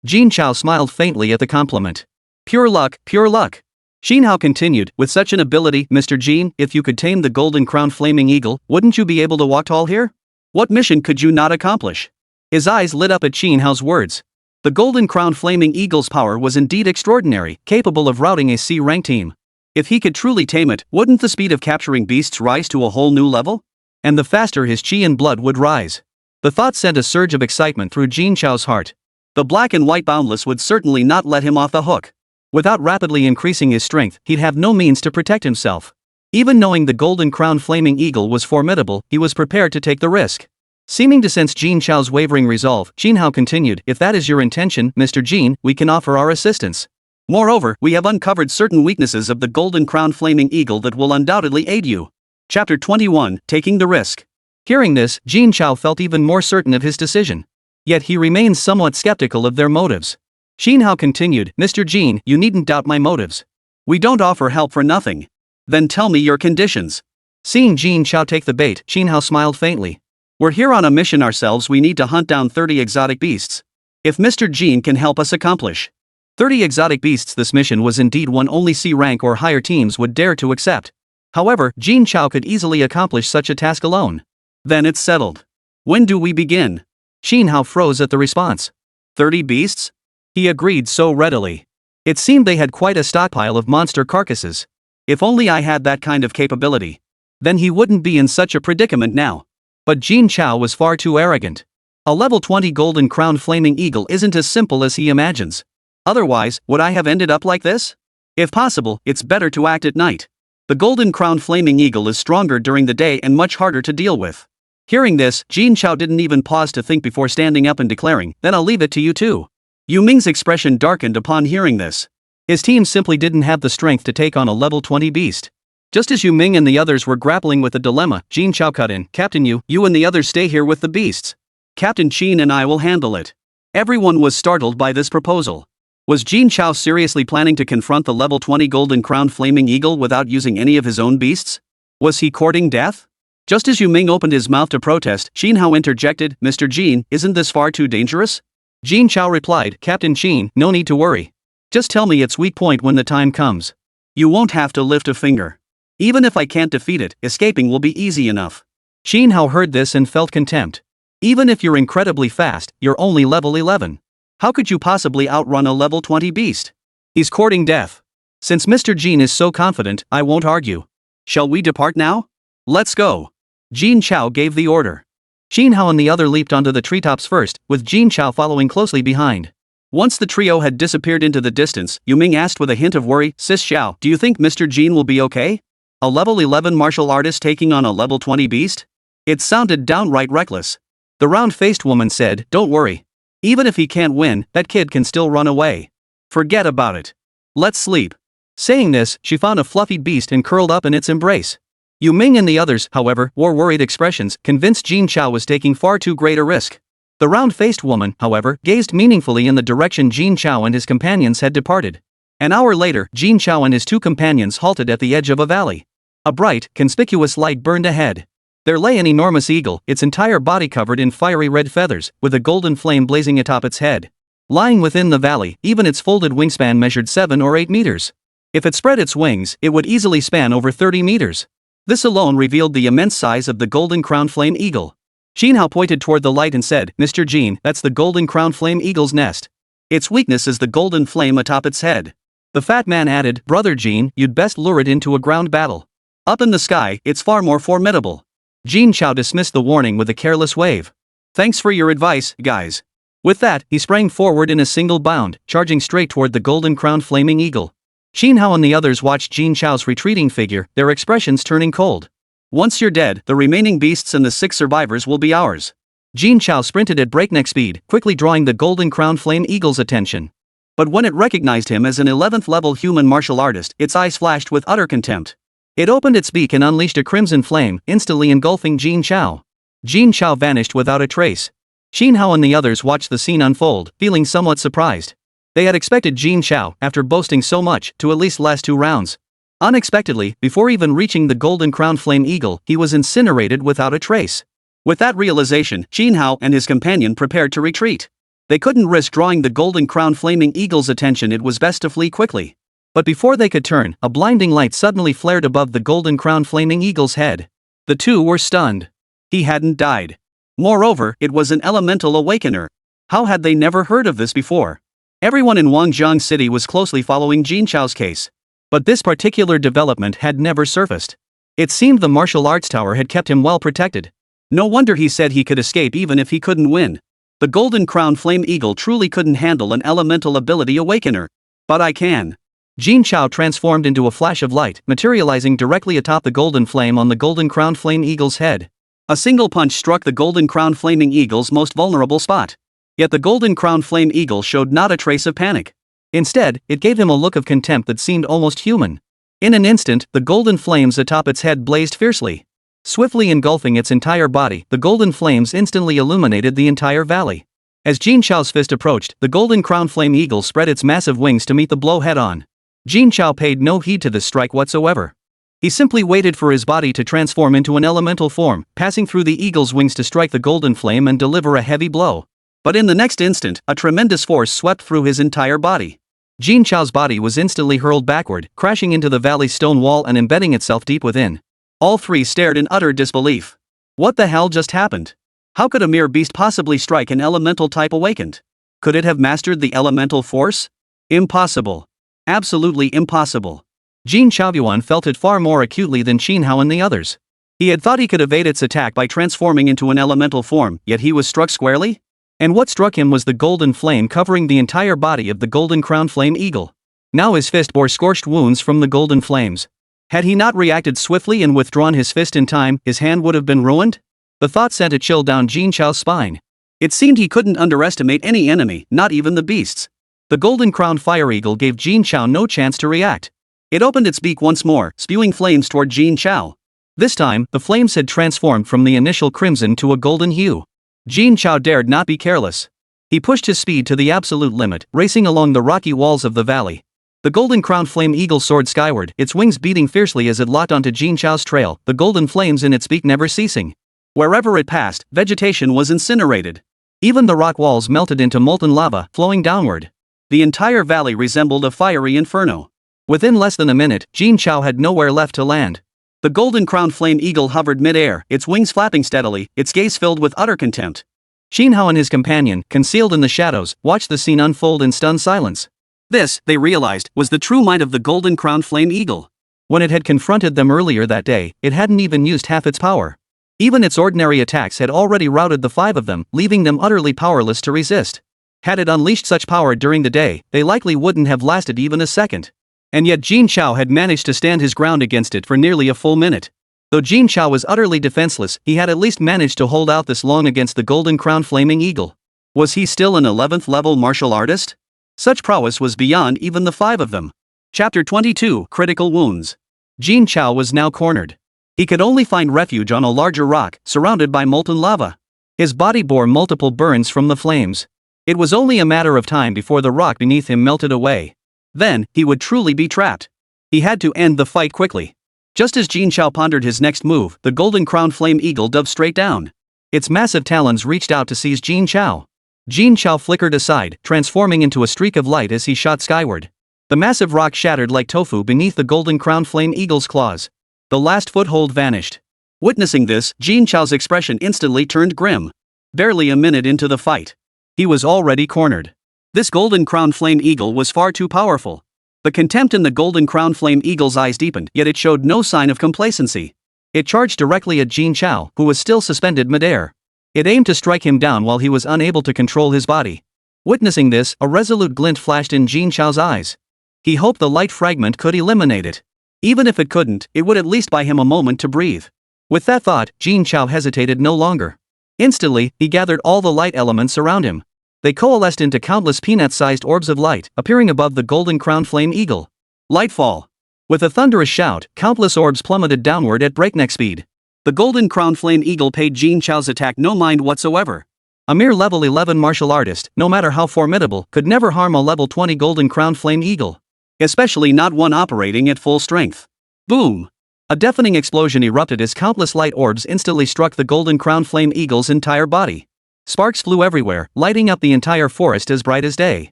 Jin Chao smiled faintly at the compliment. Pure luck, pure luck. Jin Hao continued, with such an ability, Mr. Jin, if you could tame the golden crowned flaming eagle, wouldn't you be able to walk tall here? What mission could you not accomplish? His eyes lit up at Jin Hao's words. The golden crowned flaming eagle's power was indeed extraordinary, capable of routing a C-rank team. If he could truly tame it, wouldn't the speed of capturing beasts rise to a whole new level? And the faster his chi and blood would rise. The thought sent a surge of excitement through Jin Chao's heart. The black and white boundless would certainly not let him off the hook. Without rapidly increasing his strength, he'd have no means to protect himself. Even knowing the golden crowned flaming eagle was formidable, he was prepared to take the risk. Seeming to sense Jin Chao's wavering resolve, Jin Hao continued, if that is your intention, Mr. Jin, we can offer our assistance. Moreover, we have uncovered certain weaknesses of the golden crowned flaming eagle that will undoubtedly aid you. Chapter 21, Taking the Risk. Hearing this, Jin Chao felt even more certain of his decision. Yet he remained somewhat skeptical of their motives. Jin Hao continued, Mr. Jin, you needn't doubt my motives. We don't offer help for nothing. Then tell me your conditions. Seeing Jin Chao take the bait, Jin Hao smiled faintly. We're here on a mission ourselves, we need to hunt down 30 exotic beasts. If Mr. Jin can help us accomplish 30 exotic beasts, this mission was indeed one only C-rank or higher teams would dare to accept. However, Jin Chao could easily accomplish such a task alone. Then it's settled. When do we begin? Jin Hao froze at the response. 30 beasts? He agreed so readily. It seemed they had quite a stockpile of monster carcasses. If only I had that kind of capability. Then he wouldn't be in such a predicament now. But Jin Chao was far too arrogant. A level 20 golden crowned flaming eagle isn't as simple as he imagines. Otherwise, would I have ended up like this? If possible, it's better to act at night. The golden crowned flaming eagle is stronger during the day and much harder to deal with. Hearing this, Jin Chao didn't even pause to think before standing up and declaring, then I'll leave it to you too. Yu Ming's expression darkened upon hearing this. His team simply didn't have the strength to take on a level 20 beast. Just as Yu Ming and the others were grappling with the dilemma, Jin Chao cut in, Captain you and the others stay here with the beasts. Captain Qin and I will handle it. Everyone was startled by this proposal. Was Jin Chao seriously planning to confront the level 20 golden crowned flaming eagle without using any of his own beasts? Was he courting death? Just as Yu Ming opened his mouth to protest, Jin Hao interjected, Mr. Jin, isn't this far too dangerous? Jin Chao replied, Captain Qin, no need to worry. Just tell me its weak point when the time comes. You won't have to lift a finger. Even if I can't defeat it, escaping will be easy enough. Jin Hao heard this and felt contempt. Even if you're incredibly fast, you're only level 11. How could you possibly outrun a level 20 beast? He's courting death. Since Mr. Jin is so confident, I won't argue. Shall we depart now? Let's go. Jin Chao gave the order. Jin Hao and the other leaped onto the treetops first, with Jin Chao following closely behind. Once the trio had disappeared into the distance, Yu Ming asked with a hint of worry, Sis Xiao, do you think Mr. Jin will be okay? A level 11 martial artist taking on a level 20 beast? It sounded downright reckless. The round-faced woman said, don't worry. Even if he can't win, that kid can still run away. Forget about it. Let's sleep. Saying this, she found a fluffy beast and curled up in its embrace. Yu Ming and the others, however, wore worried expressions, convinced Jin Chao was taking far too great a risk. The round-faced woman, however, gazed meaningfully in the direction Jin Chao and his companions had departed. An hour later, Jin Chao and his two companions halted at the edge of a valley. A bright, conspicuous light burned ahead. There lay an enormous eagle, its entire body covered in fiery red feathers, with a golden flame blazing atop its head. Lying within the valley, even its folded wingspan measured 7 or 8 meters. If it spread its wings, it would easily span over 30 meters. This alone revealed the immense size of the golden crown flame eagle. Jin Chao pointed toward the light and said, "Mr. Jin, that's the golden crown flame eagle's nest. Its weakness is the golden flame atop its head." The fat man added, "Brother Jin, you'd best lure it into a ground battle. Up in the sky, it's far more formidable." Jin Chao dismissed the warning with a careless wave. "Thanks for your advice, guys." With that, he sprang forward in a single bound, charging straight toward the golden crowned flaming eagle. Jin Chao and the others watched Jin Chao's retreating figure, their expressions turning cold. "Once you're dead, the remaining beasts and the 6 survivors will be ours." Jin Chao sprinted at breakneck speed, quickly drawing the golden crowned flame eagle's attention. But when it recognized him as an 11th level human martial artist, its eyes flashed with utter contempt. It opened its beak and unleashed a crimson flame, instantly engulfing Jin Chao. Jin Chao vanished without a trace. Jin Chao and the others watched the scene unfold, feeling somewhat surprised. They had expected Jin Chao, after boasting so much, to at least last 2 rounds. Unexpectedly, before even reaching the golden crowned flame eagle, he was incinerated without a trace. With that realization, Jin Chao and his companion prepared to retreat. They couldn't risk drawing the golden crowned flaming eagle's attention. It was best to flee quickly. But before they could turn, a blinding light suddenly flared above the golden crowned flaming eagle's head. The two were stunned. He hadn't died. Moreover, it was an elemental awakener. How had they never heard of this before? Everyone in Wangjiang City was closely following Jin Chao's case. But this particular development had never surfaced. It seemed the martial arts tower had kept him well protected. No wonder he said he could escape even if he couldn't win. The golden crowned flame eagle truly couldn't handle an elemental ability awakener. But I can. Jin Chao transformed into a flash of light, materializing directly atop the golden flame on the golden crowned flame eagle's head. A single punch struck the golden crowned flaming eagle's most vulnerable spot. Yet the golden crowned flame eagle showed not a trace of panic. Instead, it gave him a look of contempt that seemed almost human. In an instant, the golden flames atop its head blazed fiercely. Swiftly engulfing its entire body, the golden flames instantly illuminated the entire valley. As Jin Chao's fist approached, the golden crowned flame eagle spread its massive wings to meet the blow head-on. Jin Chao paid no heed to this strike whatsoever. He simply waited for his body to transform into an elemental form, passing through the eagle's wings to strike the golden flame and deliver a heavy blow. But in the next instant, a tremendous force swept through his entire body. Jin Chao's body was instantly hurled backward, crashing into the valley's stone wall and embedding itself deep within. All 3 stared in utter disbelief. What the hell just happened? How could a mere beast possibly strike an elemental type awakened? Could it have mastered the elemental force? Impossible. Absolutely impossible. Jin Chaoyuan felt it far more acutely than Jin Chao and the others. He had thought he could evade its attack by transforming into an elemental form, yet he was struck squarely? And what struck him was the golden flame covering the entire body of the golden crowned flame eagle. Now his fist bore scorched wounds from the golden flames. Had he not reacted swiftly and withdrawn his fist in time, his hand would have been ruined? The thought sent a chill down Jin Chao's spine. It seemed he couldn't underestimate any enemy, not even the beasts. The golden crowned fire eagle gave Jin Chao no chance to react. It opened its beak once more, spewing flames toward Jin Chao. This time, the flames had transformed from the initial crimson to a golden hue. Jin Chao dared not be careless. He pushed his speed to the absolute limit, racing along the rocky walls of the valley. The golden crowned flame eagle soared skyward, its wings beating fiercely as it locked onto Jin Chao's trail, the golden flames in its beak never ceasing. Wherever it passed, vegetation was incinerated. Even the rock walls melted into molten lava, flowing downward. The entire valley resembled a fiery inferno. Within less than a minute, Jin Chao had nowhere left to land. The golden crowned flame eagle hovered mid-air, its wings flapping steadily, its gaze filled with utter contempt. Jin Chao and his companion, concealed in the shadows, watched the scene unfold in stunned silence. This, they realized, was the true might of the golden crowned flame eagle. When it had confronted them earlier that day, it hadn't even used half its power. Even its ordinary attacks had already routed the 5 of them, leaving them utterly powerless to resist. Had it unleashed such power during the day, they likely wouldn't have lasted even a second. And yet Jin Chao had managed to stand his ground against it for nearly a full minute. Though Jin Chao was utterly defenseless, he had at least managed to hold out this long against the golden crowned flaming eagle. Was he still an 11th level martial artist? Such prowess was beyond even the 5 of them. Chapter 22: Critical Wounds. Jin Chao was now cornered. He could only find refuge on a larger rock, surrounded by molten lava. His body bore multiple burns from the flames. It was only a matter of time before the rock beneath him melted away. Then, he would truly be trapped. He had to end the fight quickly. Just as Jin Chao pondered his next move, the golden crowned flame eagle dove straight down. Its massive talons reached out to seize Jin Chao. Jin Chao flickered aside, transforming into a streak of light as he shot skyward. The massive rock shattered like tofu beneath the golden crowned flame eagle's claws. The last foothold vanished. Witnessing this, Jin Chao's expression instantly turned grim. Barely a minute into the fight, he was already cornered. This golden crown flame eagle was far too powerful. The contempt in the golden crown flame eagle's eyes deepened, yet it showed no sign of complacency. It charged directly at Jin Chao, who was still suspended midair. It aimed to strike him down while he was unable to control his body. Witnessing this, a resolute glint flashed in Jin Chao's eyes. He hoped the light fragment could eliminate it. Even if it couldn't, it would at least buy him a moment to breathe. With that thought, Jin Chao hesitated no longer. Instantly, he gathered all the light elements around him. They coalesced into countless peanut-sized orbs of light, appearing above the golden crown flame eagle. Lightfall. With a thunderous shout, countless orbs plummeted downward at breakneck speed. The golden crown flame eagle paid Jin Chao's attack no mind whatsoever. A mere level 11 martial artist, no matter how formidable, could never harm a level 20 golden crown flame eagle. Especially not one operating at full strength. Boom! A deafening explosion erupted as countless light orbs instantly struck the golden crown flame eagle's entire body. Sparks flew everywhere, lighting up the entire forest as bright as day.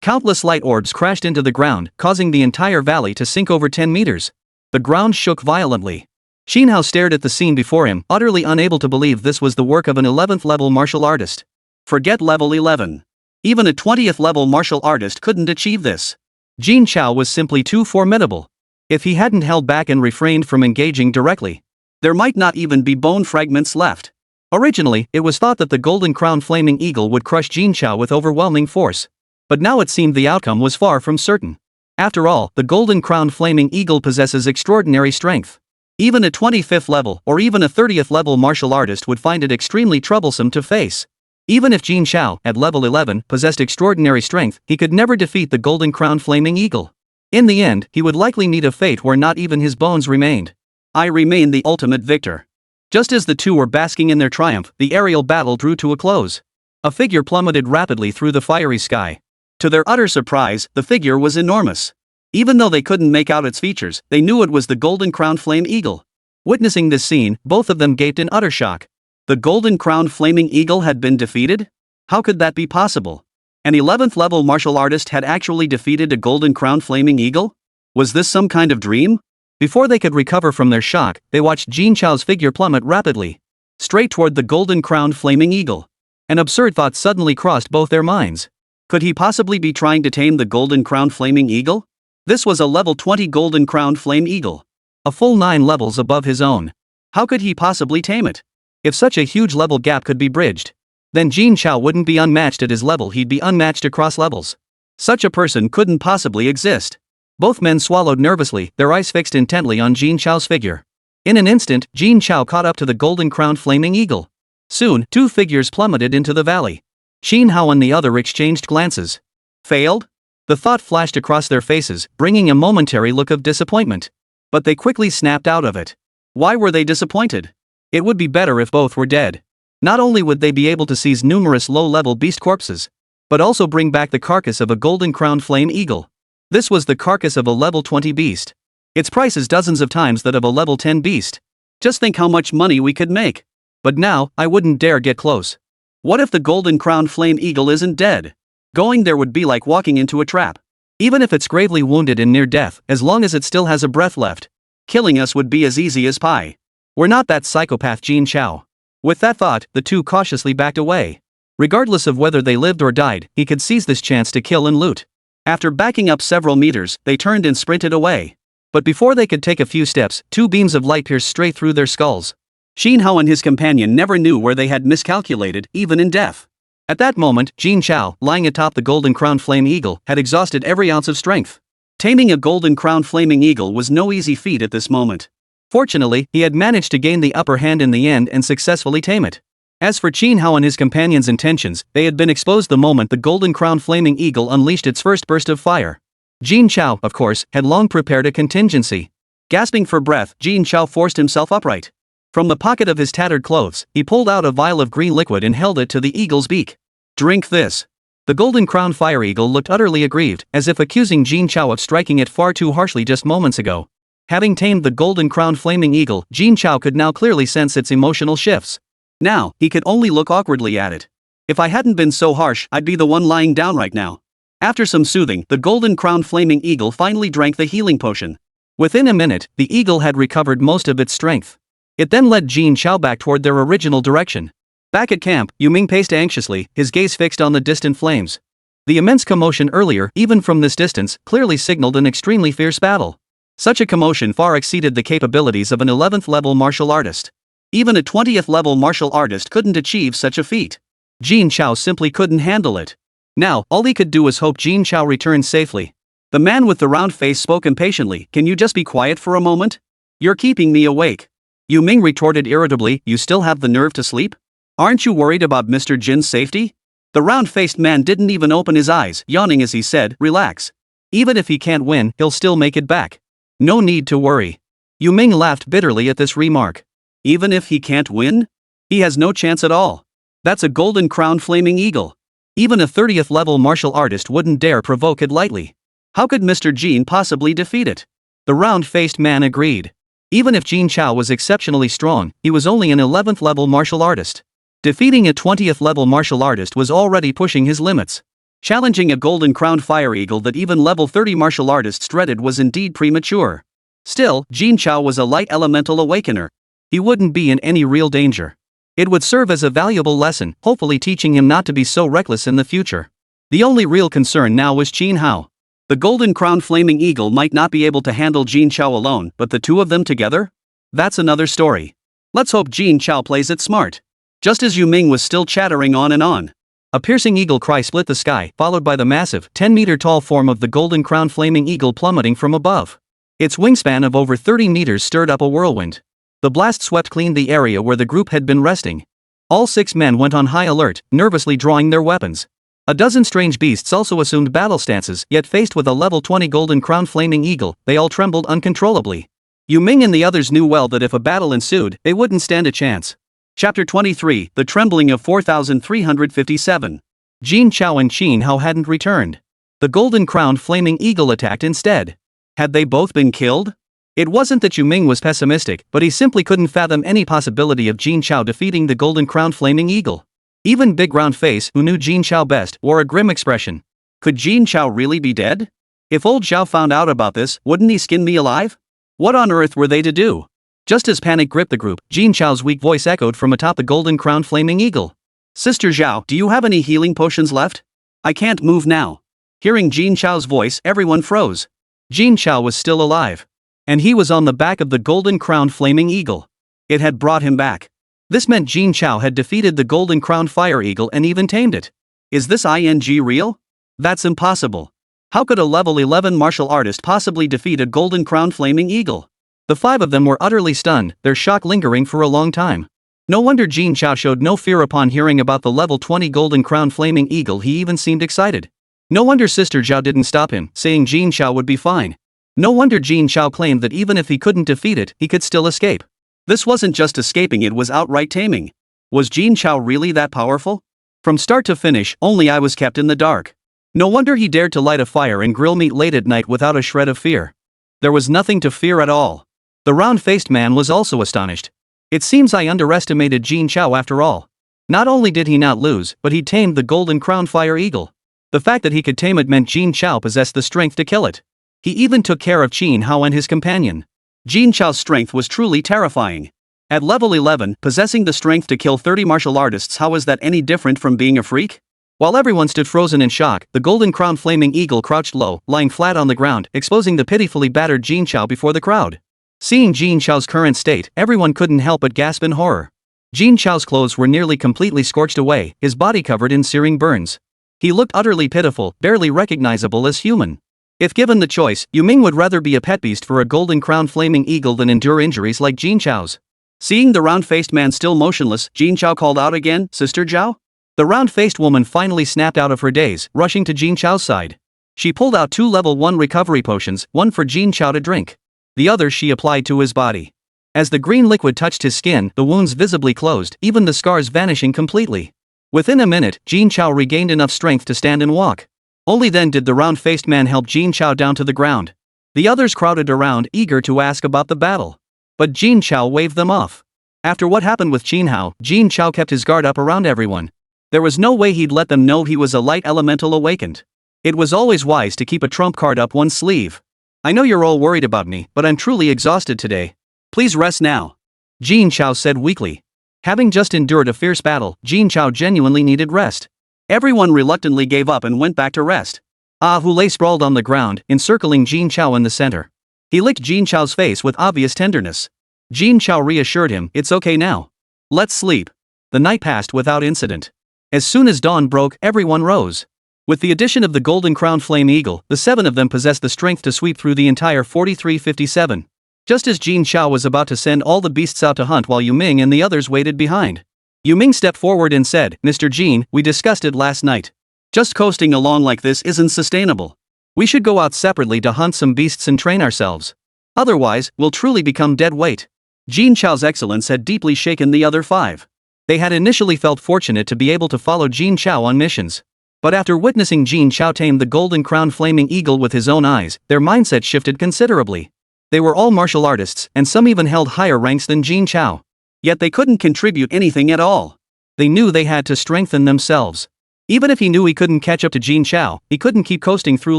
Countless light orbs crashed into the ground, causing the entire valley to sink over 10 meters. The ground shook violently. Jin Chao stared at the scene before him, utterly unable to believe this was the work of an 11th level martial artist. Forget level 11. Even a 20th level martial artist couldn't achieve this. Jin Chao was simply too formidable. If he hadn't held back and refrained from engaging directly, there might not even be bone fragments left. Originally, it was thought that the golden crown flaming eagle would crush Jin Chao with overwhelming force. But now it seemed the outcome was far from certain. After all, the golden crown flaming eagle possesses extraordinary strength. Even a 25th level or even a 30th level martial artist would find it extremely troublesome to face. Even if Jin Chao, at level 11, possessed extraordinary strength, he could never defeat the golden crown flaming eagle. In the end, he would likely meet a fate where not even his bones remained. I remain the ultimate victor. Just as the two were basking in their triumph, the aerial battle drew to a close. A figure plummeted rapidly through the fiery sky. To their utter surprise, the figure was enormous. Even though they couldn't make out its features, they knew it was the golden crown flame eagle. Witnessing this scene, both of them gaped in utter shock. The golden crown flaming eagle had been defeated? How could that be possible? An 11th level martial artist had actually defeated a golden crown flaming eagle? Was this some kind of dream? Before they could recover from their shock, they watched Jin Chao's figure plummet rapidly, straight toward the golden crowned flaming eagle. An absurd thought suddenly crossed both their minds. Could he possibly be trying to tame the golden crowned flaming eagle? This was a level 20 golden crowned flame eagle. A full 9 levels above his own. How could he possibly tame it? If such a huge level gap could be bridged, then Jin Chao wouldn't be unmatched at his level, he'd be unmatched across levels. Such a person couldn't possibly exist. Both men swallowed nervously, their eyes fixed intently on Jin Chao's figure. In an instant, Jin Chao caught up to the golden crowned flaming eagle. Soon, two figures plummeted into the valley. Jin Chao and the other exchanged glances. Failed? The thought flashed across their faces, bringing a momentary look of disappointment. But they quickly snapped out of it. Why were they disappointed? It would be better if both were dead. Not only would they be able to seize numerous low-level beast corpses, but also bring back the carcass of a golden crowned flame eagle. This was the carcass of a level 20 beast. Its price is dozens of times that of a level 10 beast. Just think how much money we could make. But now, I wouldn't dare get close. What if the golden crowned flame eagle isn't dead? Going there would be like walking into a trap. Even if it's gravely wounded and near death, as long as it still has a breath left, killing us would be as easy as pie. We're not that psychopath Jin Chao. With that thought, the two cautiously backed away. Regardless of whether they lived or died, he could seize this chance to kill and loot. After backing up several meters, they turned and sprinted away. But before they could take a few steps, two beams of light pierced straight through their skulls. Jin Chao and his companion never knew where they had miscalculated, even in death. At that moment, Jin Chao, lying atop the golden crowned flame eagle, had exhausted every ounce of strength. Taming a golden crowned flaming eagle was no easy feat at this moment. Fortunately, he had managed to gain the upper hand in the end and successfully tame it. As for Jin Chao and his companions' intentions, they had been exposed the moment the golden crowned flaming eagle unleashed its first burst of fire. Jin Chao, of course, had long prepared a contingency. Gasping for breath, Jin Chao forced himself upright. From the pocket of his tattered clothes, he pulled out a vial of green liquid and held it to the eagle's beak. Drink this. The golden crowned fire eagle looked utterly aggrieved, as if accusing Jin Chao of striking it far too harshly just moments ago. Having tamed the golden crowned flaming eagle, Jin Chao could now clearly sense its emotional shifts. Now, he could only look awkwardly at it. If I hadn't been so harsh, I'd be the one lying down right now. After some soothing, the golden crowned flaming eagle finally drank the healing potion. Within a minute, the eagle had recovered most of its strength. It then led Jin Chao back toward their original direction. Back at camp, Yu Ming paced anxiously, his gaze fixed on the distant flames. The immense commotion earlier, even from this distance, clearly signaled an extremely fierce battle. Such a commotion far exceeded the capabilities of an 11th level martial artist. Even a 20th level martial artist couldn't achieve such a feat. Jin Chao simply couldn't handle it. Now, all he could do was hope Jin Chao returned safely. The man with the round face spoke impatiently, "Can you just be quiet for a moment? You're keeping me awake." Yu Ming retorted irritably, "You still have the nerve to sleep? Aren't you worried about Mr. Jin's safety?" The round-faced man didn't even open his eyes, yawning as he said, "Relax. Even if he can't win, he'll still make it back. No need to worry." Yu Ming laughed bitterly at this remark. Even if he can't win? He has no chance at all. That's a golden crown flaming eagle. Even a 30th level martial artist wouldn't dare provoke it lightly. How could Mr. Jin possibly defeat it? The round-faced man agreed. Even if Jin Chao was exceptionally strong, he was only an 11th level martial artist. Defeating a 20th level martial artist was already pushing his limits. Challenging a golden crowned fire eagle that even level 30 martial artists dreaded was indeed premature. Still, Jin Chao was a light elemental awakener. He wouldn't be in any real danger. It would serve as a valuable lesson, hopefully teaching him not to be so reckless in the future. The only real concern now was Jin Hao. The golden crowned flaming eagle might not be able to handle Jin Chao alone, but the two of them together? That's another story. Let's hope Jin Chao plays it smart. Just as Yu Ming was still chattering on and on, a piercing eagle cry split the sky, followed by the massive, 10-meter-tall form of the golden crowned flaming eagle plummeting from above. Its wingspan of over 30 meters stirred up a whirlwind. The blast swept clean the area where the group had been resting. All 6 men went on high alert, nervously drawing their weapons. A dozen strange beasts also assumed battle stances, yet faced with a level 20 golden crown flaming eagle, they all trembled uncontrollably. Yu Ming and the others knew well that if a battle ensued, they wouldn't stand a chance. Chapter 23, The Trembling of 4357. Jin Chao and Jin Hao hadn't returned. The golden crowned flaming eagle attacked instead. Had they both been killed? It wasn't that Yu Ming was pessimistic, but he simply couldn't fathom any possibility of Jin Chao defeating the golden crowned flaming eagle. Even Big Round Face, who knew Jin Chao best, wore a grim expression. Could Jin Chao really be dead? If old Zhao found out about this, wouldn't he skin me alive? What on earth were they to do? Just as panic gripped the group, Jin Chao's weak voice echoed from atop the golden crowned flaming eagle. "Sister Zhao, do you have any healing potions left? I can't move now." Hearing Jin Chao's voice, everyone froze. Jin Chao was still alive. And he was on the back of the golden crowned flaming eagle. It had brought him back. This meant Jin Chao had defeated the golden crowned fire eagle and even tamed it. Is this real? That's impossible. How could a level 11 martial artist possibly defeat a golden crowned flaming eagle? The 5 of them were utterly stunned, their shock lingering for a long time. No wonder Jin Chao showed no fear upon hearing about the level 20 golden crowned flaming eagle. He even seemed excited. No wonder Sister Zhao didn't stop him, saying Jin Chao would be fine. No wonder Jin Chao claimed that even if he couldn't defeat it, he could still escape. This wasn't just escaping, it was outright taming. Was Jin Chao really that powerful? From start to finish, only I was kept in the dark. No wonder he dared to light a fire and grill meat late at night without a shred of fear. There was nothing to fear at all. The round-faced man was also astonished. It seems I underestimated Jin Chao after all. Not only did he not lose, but he tamed the golden crown fire eagle. The fact that he could tame it meant Jin Chao possessed the strength to kill it. He even took care of Jin Hao and his companion. Jin Chao's strength was truly terrifying. At level 11, possessing the strength to kill 30 martial artists, how was that any different from being a freak? While everyone stood frozen in shock, the golden crowned flaming eagle crouched low, lying flat on the ground, exposing the pitifully battered Jin Chao before the crowd. Seeing Jin Chao's current state, everyone couldn't help but gasp in horror. Jin Chao's clothes were nearly completely scorched away, his body covered in searing burns. He looked utterly pitiful, barely recognizable as human. If given the choice, Yu Ming would rather be a pet beast for a golden crowned flaming eagle than endure injuries like Jin Chao's. Seeing the round-faced man still motionless, Jin Chao called out again, "Sister Zhao?" The round-faced woman finally snapped out of her daze, rushing to Jin Chao's side. She pulled out 2 level 1 recovery potions, one for Jin Chao to drink. The other she applied to his body. As the green liquid touched his skin, the wounds visibly closed, even the scars vanishing completely. Within a minute, Jin Chao regained enough strength to stand and walk. Only then did the round-faced man help Jin Chao down to the ground. The others crowded around, eager to ask about the battle. But Jin Chao waved them off. After what happened with Jin Hao, Jin Chao kept his guard up around everyone. There was no way he'd let them know he was a light elemental awakened. It was always wise to keep a trump card up one's sleeve. I know you're all worried about me, but I'm truly exhausted today. Please rest now. Jin Chao said weakly. Having just endured a fierce battle, Jin Chao genuinely needed rest. Everyone reluctantly gave up and went back to rest. Ah Hu lay sprawled on the ground, encircling Jin Chao in the center. He licked Jin Chao's face with obvious tenderness. Jin Chao reassured him, it's okay now. Let's sleep. The night passed without incident. As soon as dawn broke, everyone rose. With the addition of the golden crown flame eagle, the 7 of them possessed the strength to sweep through the entire 4357. Just as Jin Chao was about to send all the beasts out to hunt while Yu Ming and the others waited behind. Yu Ming stepped forward and said, Mr. Jin, we discussed it last night. Just coasting along like this isn't sustainable. We should go out separately to hunt some beasts and train ourselves. Otherwise, we'll truly become dead weight. Jin Chao's excellence had deeply shaken the other 5. They had initially felt fortunate to be able to follow Jin Chao on missions. But after witnessing Jin Chao tame the golden crown flaming eagle with his own eyes, their mindset shifted considerably. They were all martial artists, and some even held higher ranks than Jin Chao. Yet they couldn't contribute anything at all. They knew they had to strengthen themselves. Even if he knew he couldn't catch up to Jin Chao, he couldn't keep coasting through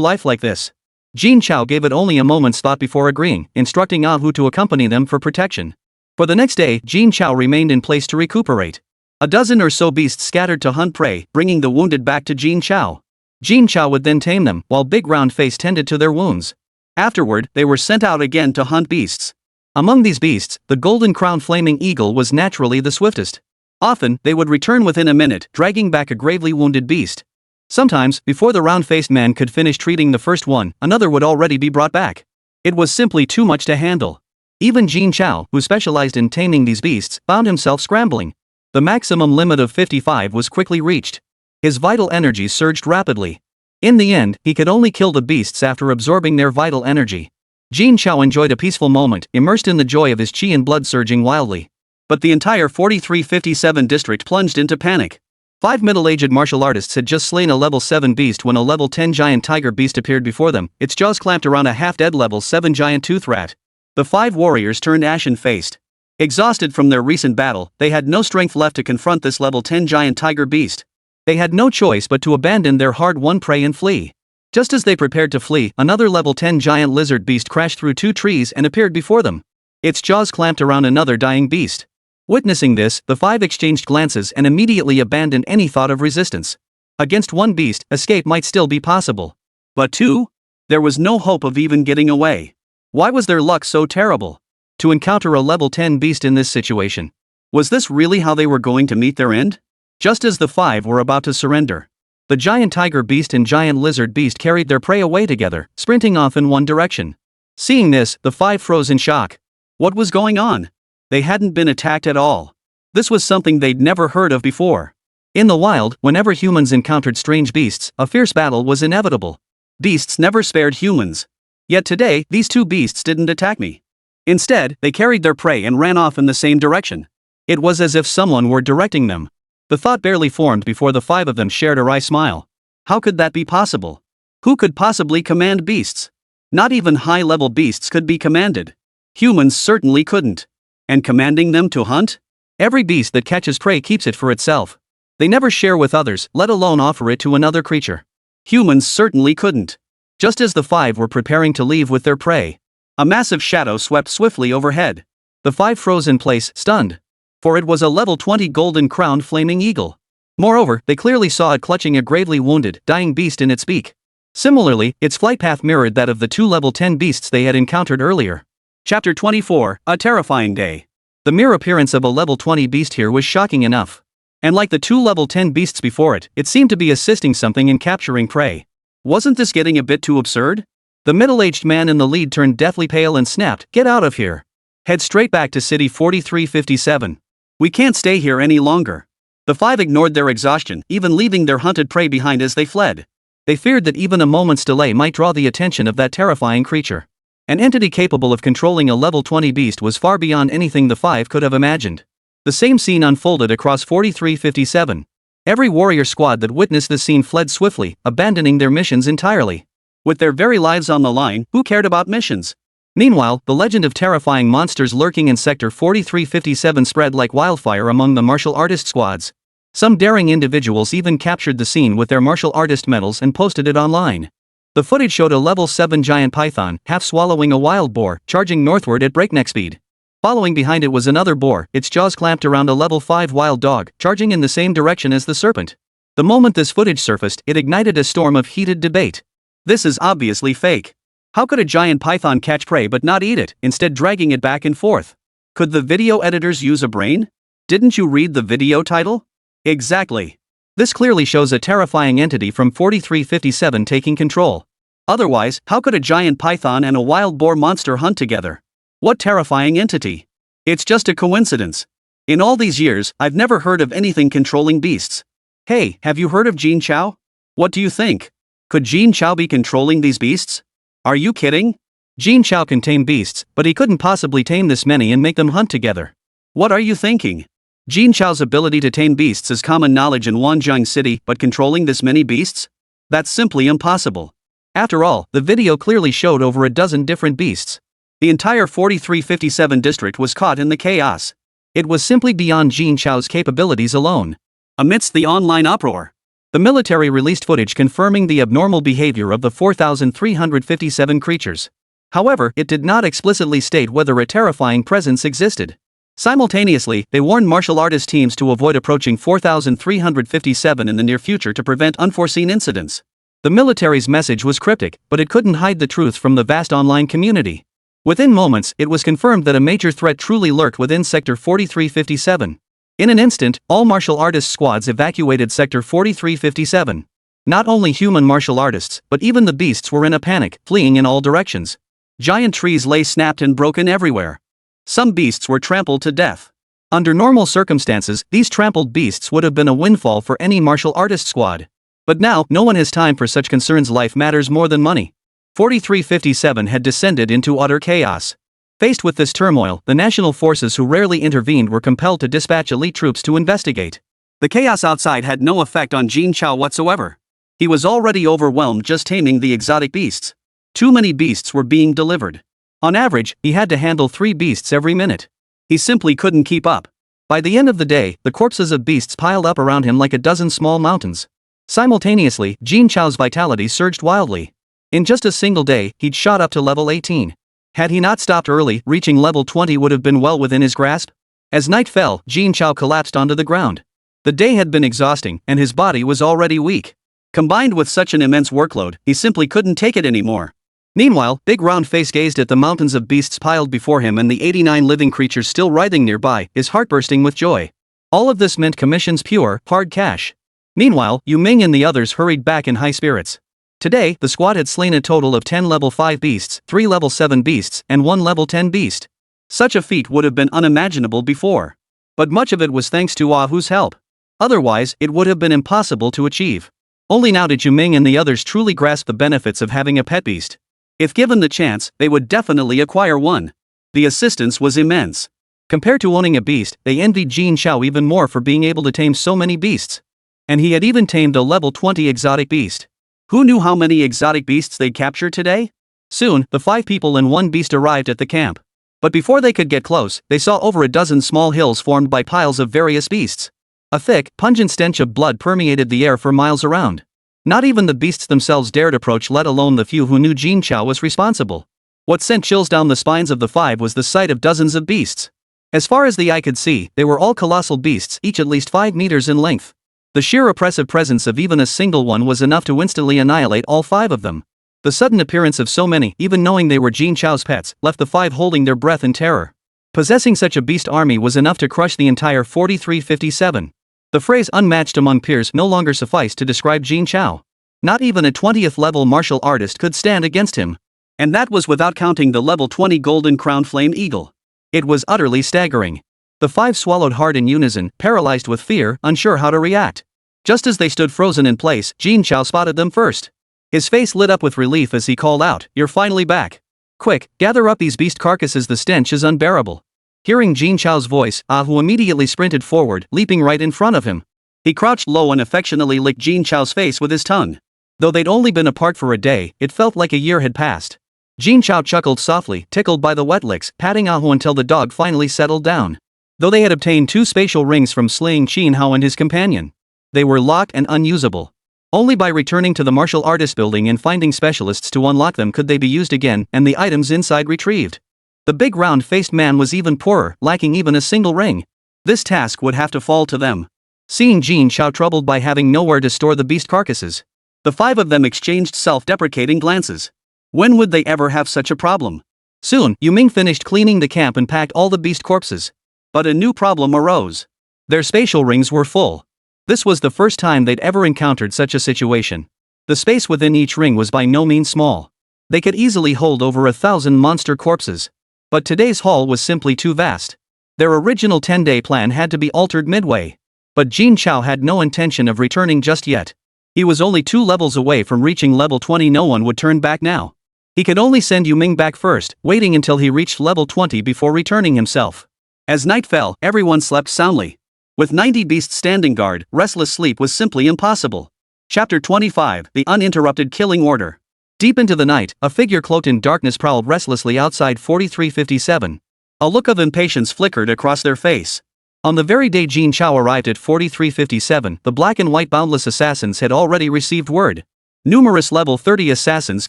life like this. Jin Chao gave it only a moment's thought before agreeing, instructing Ah Hu to accompany them for protection. For the next day, Jin Chao remained in place to recuperate. A dozen or so beasts scattered to hunt prey, bringing the wounded back to Jin Chao. Jin Chao would then tame them, while Big Round Face tended to their wounds. Afterward, they were sent out again to hunt beasts. Among these beasts, the golden crown flaming eagle was naturally the swiftest. Often, they would return within a minute, dragging back a gravely wounded beast. Sometimes, before the round-faced man could finish treating the first one, another would already be brought back. It was simply too much to handle. Even Jin Chao, who specialized in taming these beasts, found himself scrambling. The maximum limit of 55 was quickly reached. His vital energy surged rapidly. In the end, he could only kill the beasts after absorbing their vital energy. Jin Chao enjoyed a peaceful moment, immersed in the joy of his chi and blood surging wildly. But the entire 4357 district plunged into panic. 5 middle-aged martial artists had just slain a level 7 beast when a level 10 giant tiger beast appeared before them, its jaws clamped around a half-dead level 7 giant tooth rat. The 5 warriors turned ashen-faced. Exhausted from their recent battle, they had no strength left to confront this level 10 giant tiger beast. They had no choice but to abandon their hard-won prey and flee. Just as they prepared to flee, another level 10 giant lizard beast crashed through 2 trees and appeared before them. Its jaws clamped around another dying beast. Witnessing this, the 5 exchanged glances and immediately abandoned any thought of resistance. Against 1 beast, escape might still be possible. But 2? There was no hope of even getting away. Why was their luck so terrible? To encounter a level 10 beast in this situation. Was this really how they were going to meet their end? Just as the 5 were about to surrender, the giant tiger beast and giant lizard beast carried their prey away together, sprinting off in one direction. Seeing this, the 5 froze in shock. What was going on? They hadn't been attacked at all. This was something they'd never heard of before. In the wild, whenever humans encountered strange beasts, a fierce battle was inevitable. Beasts never spared humans. Yet today, these 2 beasts didn't attack me. Instead, they carried their prey and ran off in the same direction. It was as if someone were directing them. The thought barely formed before the 5 of them shared a wry smile. How could that be possible? Who could possibly command beasts? Not even high-level beasts could be commanded. Humans certainly couldn't. And commanding them to hunt? Every beast that catches prey keeps it for itself. They never share with others, let alone offer it to another creature. Humans certainly couldn't. Just as the 5 were preparing to leave with their prey, a massive shadow swept swiftly overhead. The 5 froze in place, stunned. For it was a level 20 golden crowned flaming eagle. Moreover, they clearly saw it clutching a gravely wounded, dying beast in its beak. Similarly, its flight path mirrored that of the 2 level 10 beasts they had encountered earlier. Chapter 24, A Terrifying Day. The mere appearance of a level 20 beast here was shocking enough. And like the 2 level 10 beasts before it, it seemed to be assisting something in capturing prey. Wasn't this getting a bit too absurd? The middle-aged man in the lead turned deathly pale and snapped, "Get out of here. Head straight back to City 4357. We can't stay here any longer." The 5 ignored their exhaustion, even leaving their hunted prey behind as they fled. They feared that even a moment's delay might draw the attention of that terrifying creature. An entity capable of controlling a level 20 beast was far beyond anything the 5 could have imagined. The same scene unfolded across 4357. Every warrior squad that witnessed the scene fled swiftly, abandoning their missions entirely. With their very lives on the line, who cared about missions? Meanwhile, the legend of terrifying monsters lurking in Sector 4357 spread like wildfire among the martial artist squads. Some daring individuals even captured the scene with their martial artist medals and posted it online. The footage showed a level 7 giant python, half-swallowing a wild boar, charging northward at breakneck speed. Following behind it was another boar, its jaws clamped around a level 5 wild dog, charging in the same direction as the serpent. The moment this footage surfaced, it ignited a storm of heated debate. This is obviously fake. How could a giant python catch prey but not eat it, instead dragging it back and forth? Could the video editors use a brain? Didn't you read the video title? Exactly. This clearly shows a terrifying entity from 4357 taking control. Otherwise, how could a giant python and a wild boar monster hunt together? What terrifying entity? It's just a coincidence. In all these years, I've never heard of anything controlling beasts. Hey, have you heard of Jin Chao? What do you think? Could Jin Chao be controlling these beasts? Are you kidding? Jin Chao can tame beasts, but he couldn't possibly tame this many and make them hunt together. What are you thinking? Jin Chao's ability to tame beasts is common knowledge in Wanjiang City, but controlling this many beasts? That's simply impossible. After all, the video clearly showed over a dozen different beasts. The entire 4357 district was caught in the chaos. It was simply beyond Jin Chao's capabilities alone. Amidst the online uproar, the military released footage confirming the abnormal behavior of the 4,357 creatures. However, it did not explicitly state whether a terrifying presence existed. Simultaneously, they warned martial artist teams to avoid approaching 4,357 in the near future to prevent unforeseen incidents. The military's message was cryptic, but it couldn't hide the truth from the vast online community. Within moments, it was confirmed that a major threat truly lurked within Sector 4357. In an instant, all martial artist squads evacuated Sector 4357. Not only human martial artists, but even the beasts were in a panic, fleeing in all directions. Giant trees lay snapped and broken everywhere. Some beasts were trampled to death. Under normal circumstances, these trampled beasts would have been a windfall for any martial artist squad. But now, no one has time for such concerns. Life matters more than money. 4357 had descended into utter chaos. Faced with this turmoil, the national forces who rarely intervened were compelled to dispatch elite troops to investigate. The chaos outside had no effect on Jin Chao whatsoever. He was already overwhelmed just taming the exotic beasts. Too many beasts were being delivered. On average, he had to handle 3 beasts every minute. He simply couldn't keep up. By the end of the day, the corpses of beasts piled up around him like a dozen small mountains. Simultaneously, Jin Chao's vitality surged wildly. In just a single day, he'd shot up to level 18. Had he not stopped early, reaching level 20 would have been well within his grasp. As night fell, Jin Chao collapsed onto the ground. The day had been exhausting, and his body was already weak. Combined with such an immense workload, he simply couldn't take it anymore. Meanwhile, Big Round Face gazed at the mountains of beasts piled before him and the 89 living creatures still writhing nearby, his heart bursting with joy. All of this meant commissions, pure, hard cash. Meanwhile, Yu Ming and the others hurried back in high spirits. Today, the squad had slain a total of 10 level 5 beasts, 3 level 7 beasts, and 1 level 10 beast. Such a feat would have been unimaginable before. But much of it was thanks to Ahu's help. Otherwise, it would have been impossible to achieve. Only now did Yu Ming and the others truly grasp the benefits of having a pet beast. If given the chance, they would definitely acquire one. The assistance was immense. Compared to owning a beast, they envied Jin Chao even more for being able to tame so many beasts. And he had even tamed a level 20 exotic beast. Who knew how many exotic beasts they'd capture today? Soon, the 5 people and 1 beast arrived at the camp. But before they could get close, they saw over a dozen small hills formed by piles of various beasts. A thick, pungent stench of blood permeated the air for miles around. Not even the beasts themselves dared approach, let alone the few who knew Jin Chao was responsible. What sent chills down the spines of the 5 was the sight of dozens of beasts. As far as the eye could see, they were all colossal beasts, each at least 5 meters in length. The sheer oppressive presence of even a single one was enough to instantly annihilate all 5 of them. The sudden appearance of so many, even knowing they were Jin Chao's pets, left the 5 holding their breath in terror. Possessing such a beast army was enough to crush the entire 4357. The phrase unmatched among peers no longer sufficed to describe Jin Chao. Not even a 20th level martial artist could stand against him. And that was without counting the level 20 golden crown flame eagle. It was utterly staggering. The 5 swallowed hard in unison, paralyzed with fear, unsure how to react. Just as they stood frozen in place, Jin Chao spotted them first. His face lit up with relief as he called out, "You're finally back. Quick, gather up these beast carcasses, the stench is unbearable." Hearing Jin Chao's voice, Ahu immediately sprinted forward, leaping right in front of him. He crouched low and affectionately licked Jin Chao's face with his tongue. Though they'd only been apart for a day, it felt like a year had passed. Jin Chao chuckled softly, tickled by the wet licks, patting Ahu until the dog finally settled down. Though they had obtained 2 spatial rings from slaying Qin Hao and his companion, they were locked and unusable. Only by returning to the martial artist building and finding specialists to unlock them could they be used again and the items inside retrieved. The big round-faced man was even poorer, lacking even a single ring. This task would have to fall to them. Seeing Jin Chao troubled by having nowhere to store the beast carcasses, the five of them exchanged self-deprecating glances. When would they ever have such a problem? Soon, Yuming finished cleaning the camp and packed all the beast corpses. But a new problem arose. Their spatial rings were full. This was the first time they'd ever encountered such a situation. The space within each ring was by no means small. They could easily hold over 1,000 monster corpses. But today's haul was simply too vast. Their original 10-day plan had to be altered midway. But Jin Chao had no intention of returning just yet. He was only 2 levels away from reaching level 20. No one would turn back now. He could only send Yuming back first, waiting until he reached level 20 before returning himself. As night fell, everyone slept soundly. With 90 beasts standing guard, restless sleep was simply impossible. Chapter 25, The Uninterrupted Killing Order. Deep into the night, a figure cloaked in darkness prowled restlessly outside 4357. A look of impatience flickered across their face. On the very day Jin Chao arrived at 4357, the black and white boundless assassins had already received word. Numerous level 30 assassins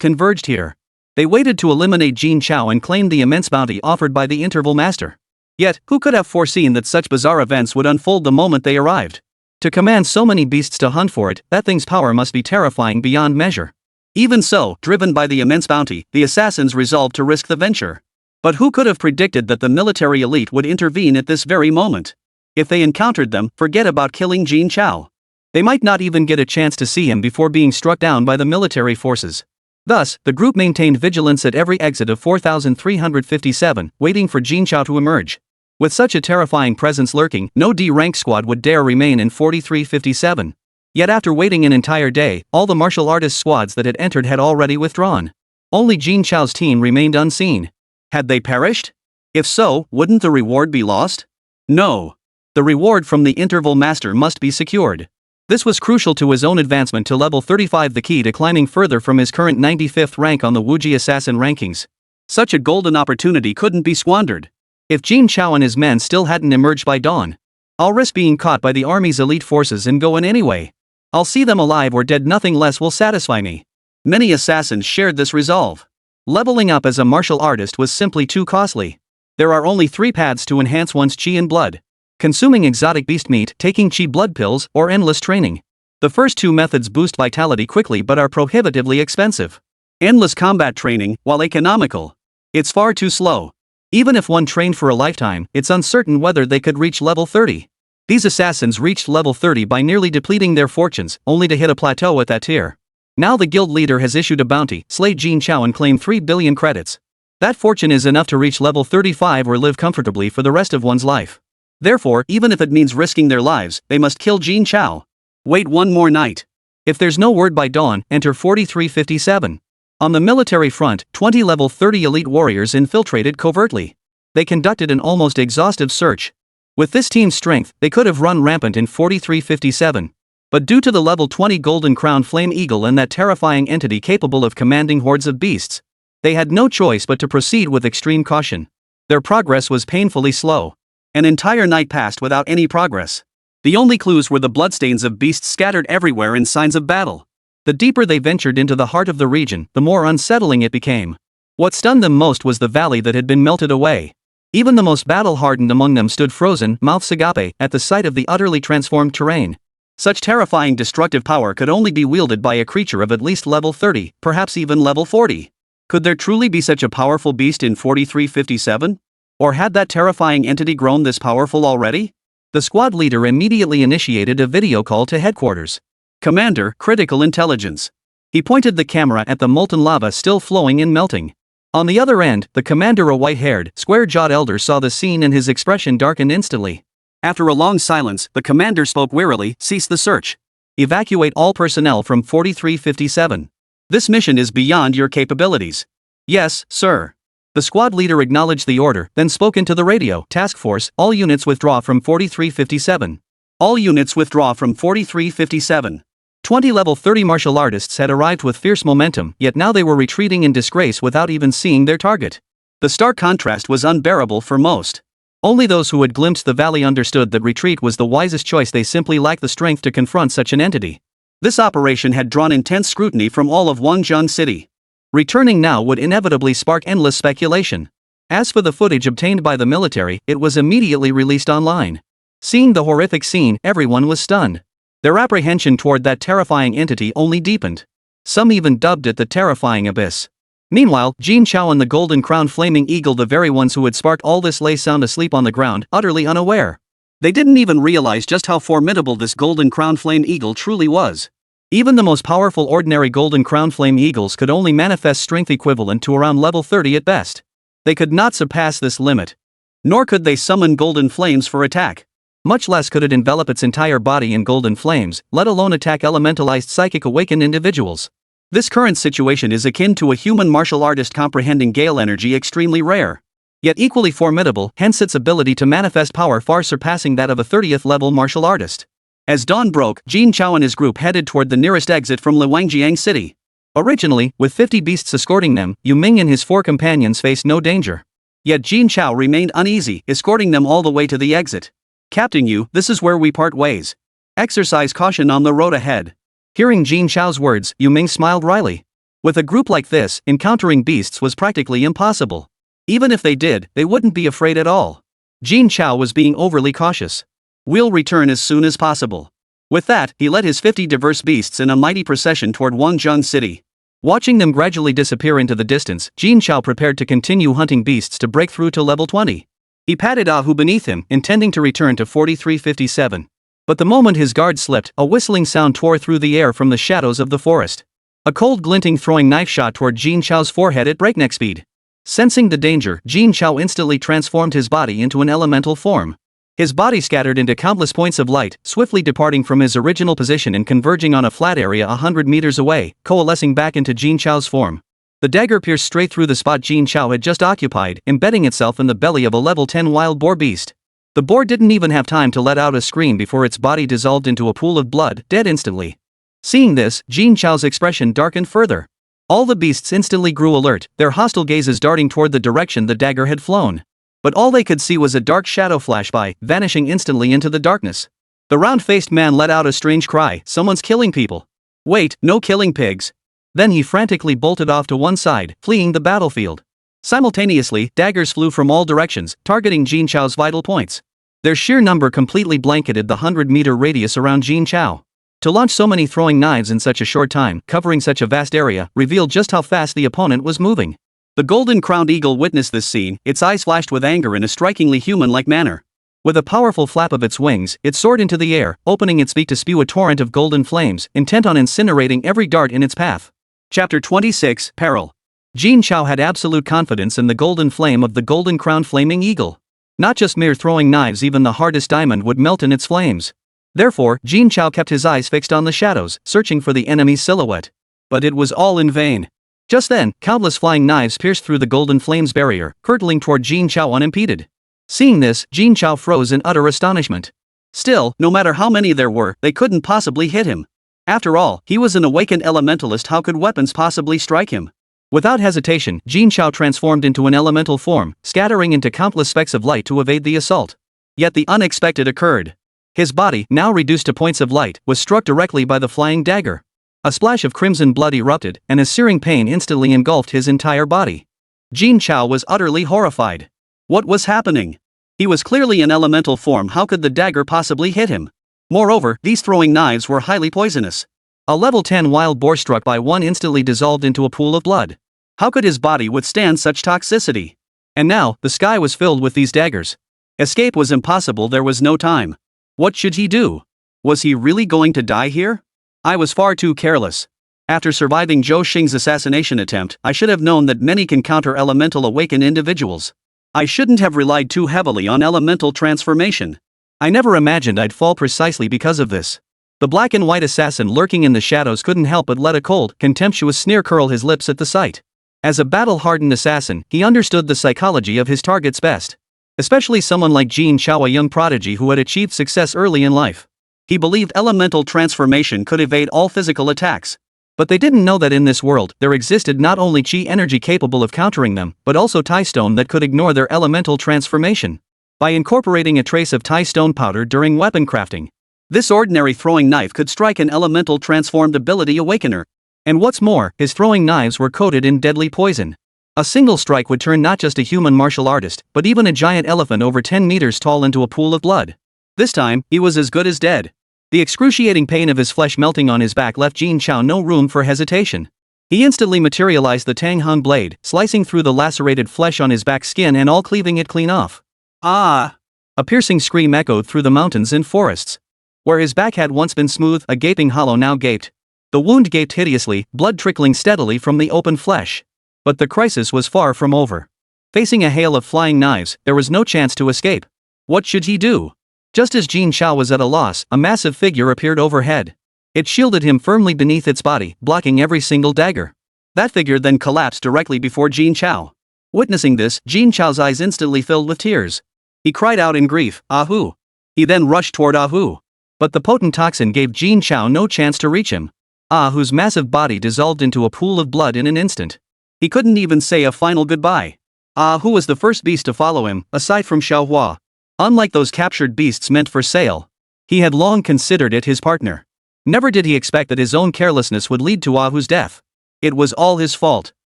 converged here. They waited to eliminate Jin Chao and claimed the immense bounty offered by the Interval Master. Yet, who could have foreseen that such bizarre events would unfold the moment they arrived? To command so many beasts to hunt for it, that thing's power must be terrifying beyond measure. Even so, driven by the immense bounty, the assassins resolved to risk the venture. But who could have predicted that the military elite would intervene at this very moment? If they encountered them, forget about killing Jin Chao. They might not even get a chance to see him before being struck down by the military forces. Thus, the group maintained vigilance at every exit of 4357, waiting for Jin Chao to emerge. With such a terrifying presence lurking, no D-rank squad would dare remain in 4357. Yet after waiting an entire day, all the martial artist squads that had entered had already withdrawn. Only Jin Chao's team remained unseen. Had they perished? If so, wouldn't the reward be lost? No. The reward from the Interval Master must be secured. This was crucial to his own advancement to level 35, the key to climbing further from his current 95th rank on the Wuji Assassin rankings. Such a golden opportunity couldn't be squandered. If Jin Chao and his men still hadn't emerged by dawn, I'll risk being caught by the army's elite forces and go in anyway. I'll see them alive or dead, nothing less will satisfy me. Many assassins shared this resolve. Leveling up as a martial artist was simply too costly. There are only 3 paths to enhance one's chi and blood: consuming exotic beast meat, taking chi blood pills, or endless training. The first 2 methods boost vitality quickly but are prohibitively expensive. Endless combat training, while economical, it's far too slow. Even if one trained for a lifetime, it's uncertain whether they could reach level 30. These assassins reached level 30 by nearly depleting their fortunes, only to hit a plateau at that tier. Now the guild leader has issued a bounty: slay Jin Chao and claim 3 billion credits. That fortune is enough to reach level 35 or live comfortably for the rest of one's life. Therefore, even if it means risking their lives, they must kill Jin Chao. Wait one more night. If there's no word by dawn, enter 4357. On the military front, 20 level 30 elite warriors infiltrated covertly. They conducted an almost exhaustive search. With this team's strength, they could have run rampant in 4357. But due to the level 20 Golden Crown Flame Eagle and that terrifying entity capable of commanding hordes of beasts, they had no choice but to proceed with extreme caution. Their progress was painfully slow. An entire night passed without any progress. The only clues were the bloodstains of beasts scattered everywhere in signs of battle. The deeper they ventured into the heart of the region, the more unsettling it became. What stunned them most was the valley that had been melted away. Even the most battle-hardened among them stood frozen, mouths agape, at the sight of the utterly transformed terrain. Such terrifying destructive power could only be wielded by a creature of at least level 30, perhaps even level 40. Could there truly be such a powerful beast in 4357? Or had that terrifying entity grown this powerful already? The squad leader immediately initiated a video call to headquarters. Commander, critical intelligence. He pointed the camera at the molten lava still flowing and melting. On the other end, the commander, a white-haired, square-jawed elder, saw the scene and his expression darkened instantly. After a long silence, the commander spoke wearily: cease the search. Evacuate all personnel from 4357. This mission is beyond your capabilities. Yes, sir. The squad leader acknowledged the order, then spoke into the radio: task force, all units withdraw from 4357. All units withdraw from 4357. 20 level 30 martial artists had arrived with fierce momentum, yet now they were retreating in disgrace without even seeing their target. The stark contrast was unbearable for most. Only those who had glimpsed the valley understood that retreat was the wisest choice. They simply lacked the strength to confront such an entity. This operation had drawn intense scrutiny from all of Wangjun City. Returning now would inevitably spark endless speculation. As for the footage obtained by the military, it was immediately released online. Seeing the horrific scene, everyone was stunned. Their apprehension toward that terrifying entity only deepened. Some even dubbed it the terrifying abyss. Meanwhile, Jin Chao and the golden-crowned flaming eagle, the very ones who had sparked all this, lay sound asleep on the ground, utterly unaware. They didn't even realize just how formidable this golden-crowned flame eagle truly was. Even the most powerful ordinary golden-crowned flame eagles could only manifest strength equivalent to around level 30 at best. They could not surpass this limit. Nor could they summon golden flames for attack. Much less could it envelop its entire body in golden flames, let alone attack elementalized psychic awakened individuals. This current situation is akin to a human martial artist comprehending gale energy, extremely rare. Yet equally formidable, hence its ability to manifest power far surpassing that of a 30th level martial artist. As dawn broke, Jin Chao and his group headed toward the nearest exit from Luangjiang City. Originally, with 50 beasts escorting them, Yu Ming and his 4 companions faced no danger. Yet Jin Chao remained uneasy, escorting them all the way to the exit. "Captain Yu, this is where we part ways. Exercise caution on the road ahead." Hearing Jin Chao's words, Yu Ming smiled wryly. With a group like this, encountering beasts was practically impossible. Even if they did, they wouldn't be afraid at all. Jin Chao was being overly cautious. "We'll return as soon as possible." With that, he led his 50 diverse beasts in a mighty procession toward Wangjun City. Watching them gradually disappear into the distance, Jin Chao prepared to continue hunting beasts to break through to level 20. He patted Ahu beneath him, intending to return to 4357. But the moment his guard slipped, a whistling sound tore through the air from the shadows of the forest. A cold glinting throwing knife shot toward Jin Chao's forehead at breakneck speed. Sensing the danger, Jin Chao instantly transformed his body into an elemental form. His body scattered into countless points of light, swiftly departing from his original position and converging on a flat area 100 meters away, coalescing back into Jin Chao's form. The dagger pierced straight through the spot Jin Chao had just occupied, embedding itself in the belly of a level 10 wild boar beast. The boar didn't even have time to let out a scream before its body dissolved into a pool of blood, dead instantly. Seeing this, Jin Chao's expression darkened further. All the beasts instantly grew alert, their hostile gazes darting toward the direction the dagger had flown. But all they could see was a dark shadow flash by, vanishing instantly into the darkness. The round-faced man let out a strange cry, "Someone's killing people." "Wait, no killing pigs." Then he frantically bolted off to one side, fleeing the battlefield. Simultaneously, daggers flew from all directions, targeting Jin Chao's vital points. Their sheer number completely blanketed the 100-meter radius around Jin Chao. To launch so many throwing knives in such a short time, covering such a vast area, revealed just how fast the opponent was moving. The golden-crowned eagle witnessed this scene, its eyes flashed with anger in a strikingly human-like manner. With a powerful flap of its wings, it soared into the air, opening its beak to spew a torrent of golden flames, intent on incinerating every dart in its path. Chapter 26, Peril. Jin Chao had absolute confidence in the golden flame of the golden-crowned flaming eagle. Not just mere throwing knives, even the hardest diamond would melt in its flames. Therefore, Jin Chao kept his eyes fixed on the shadows, searching for the enemy's silhouette. But it was all in vain. Just then, countless flying knives pierced through the golden flames barrier, hurtling toward Jin Chao unimpeded. Seeing this, Jin Chao froze in utter astonishment. Still, no matter how many there were, they couldn't possibly hit him. After all, he was an awakened elementalist, how could weapons possibly strike him? Without hesitation, Jin Chao transformed into an elemental form, scattering into countless specks of light to evade the assault. Yet the unexpected occurred. His body, now reduced to points of light, was struck directly by the flying dagger. A splash of crimson blood erupted, and a searing pain instantly engulfed his entire body. Jin Chao was utterly horrified. What was happening? He was clearly in elemental form, how could the dagger possibly hit him? Moreover, these throwing knives were highly poisonous. A level 10 wild boar struck by one instantly dissolved into a pool of blood. How could his body withstand such toxicity? And now, the sky was filled with these daggers. Escape was impossible, there was no time. What should he do? Was he really going to die here? I was far too careless. After surviving Zhou Xing's assassination attempt, I should have known that many can counter elemental awakened individuals. I shouldn't have relied too heavily on elemental transformation. I never imagined I'd fall precisely because of this. The black and white assassin lurking in the shadows couldn't help but let a cold, contemptuous sneer curl his lips at the sight. As a battle-hardened assassin, he understood the psychology of his targets best. Especially someone like Jin Chao, a young prodigy who had achieved success early in life. He believed elemental transformation could evade all physical attacks. But they didn't know that in this world, there existed not only chi energy capable of countering them, but also Tai stone that could ignore their elemental transformation. By incorporating a trace of Tai stone powder during weapon crafting, This ordinary throwing knife could strike an elemental transformed ability awakener. And what's more, his throwing knives were coated in deadly poison. A single strike would turn not just a human martial artist, but even a giant elephant over 10 meters tall into a pool of blood. This time, he was as good as dead. The excruciating pain of his flesh melting on his back left Jin Chao no room for hesitation. He instantly materialized the Tang Hung blade, slicing through the lacerated flesh on his back skin and all cleaving it clean off. Ah! A piercing scream echoed through the mountains and forests. Where his back had once been smooth, a gaping hollow now gaped. The wound gaped hideously, blood trickling steadily from the open flesh. But the crisis was far from over. Facing a hail of flying knives, there was no chance to escape. What should he do? Just as Jin Chao was at a loss, a massive figure appeared overhead. It shielded him firmly beneath its body, blocking every single dagger. That figure then collapsed directly before Jin Chao. Witnessing this, Jin Chao's eyes instantly filled with tears. He cried out in grief, "Ahu!" He then rushed toward Ahu. But the potent toxin gave Jin Chao no chance to reach him. Ahu's massive body dissolved into a pool of blood in an instant. He couldn't even say a final goodbye. Ahu was the first beast to follow him, aside from Xiaohua. Unlike those captured beasts meant for sale, he had long considered it his partner. Never did he expect that his own carelessness would lead to Ahu's death. It was all his fault.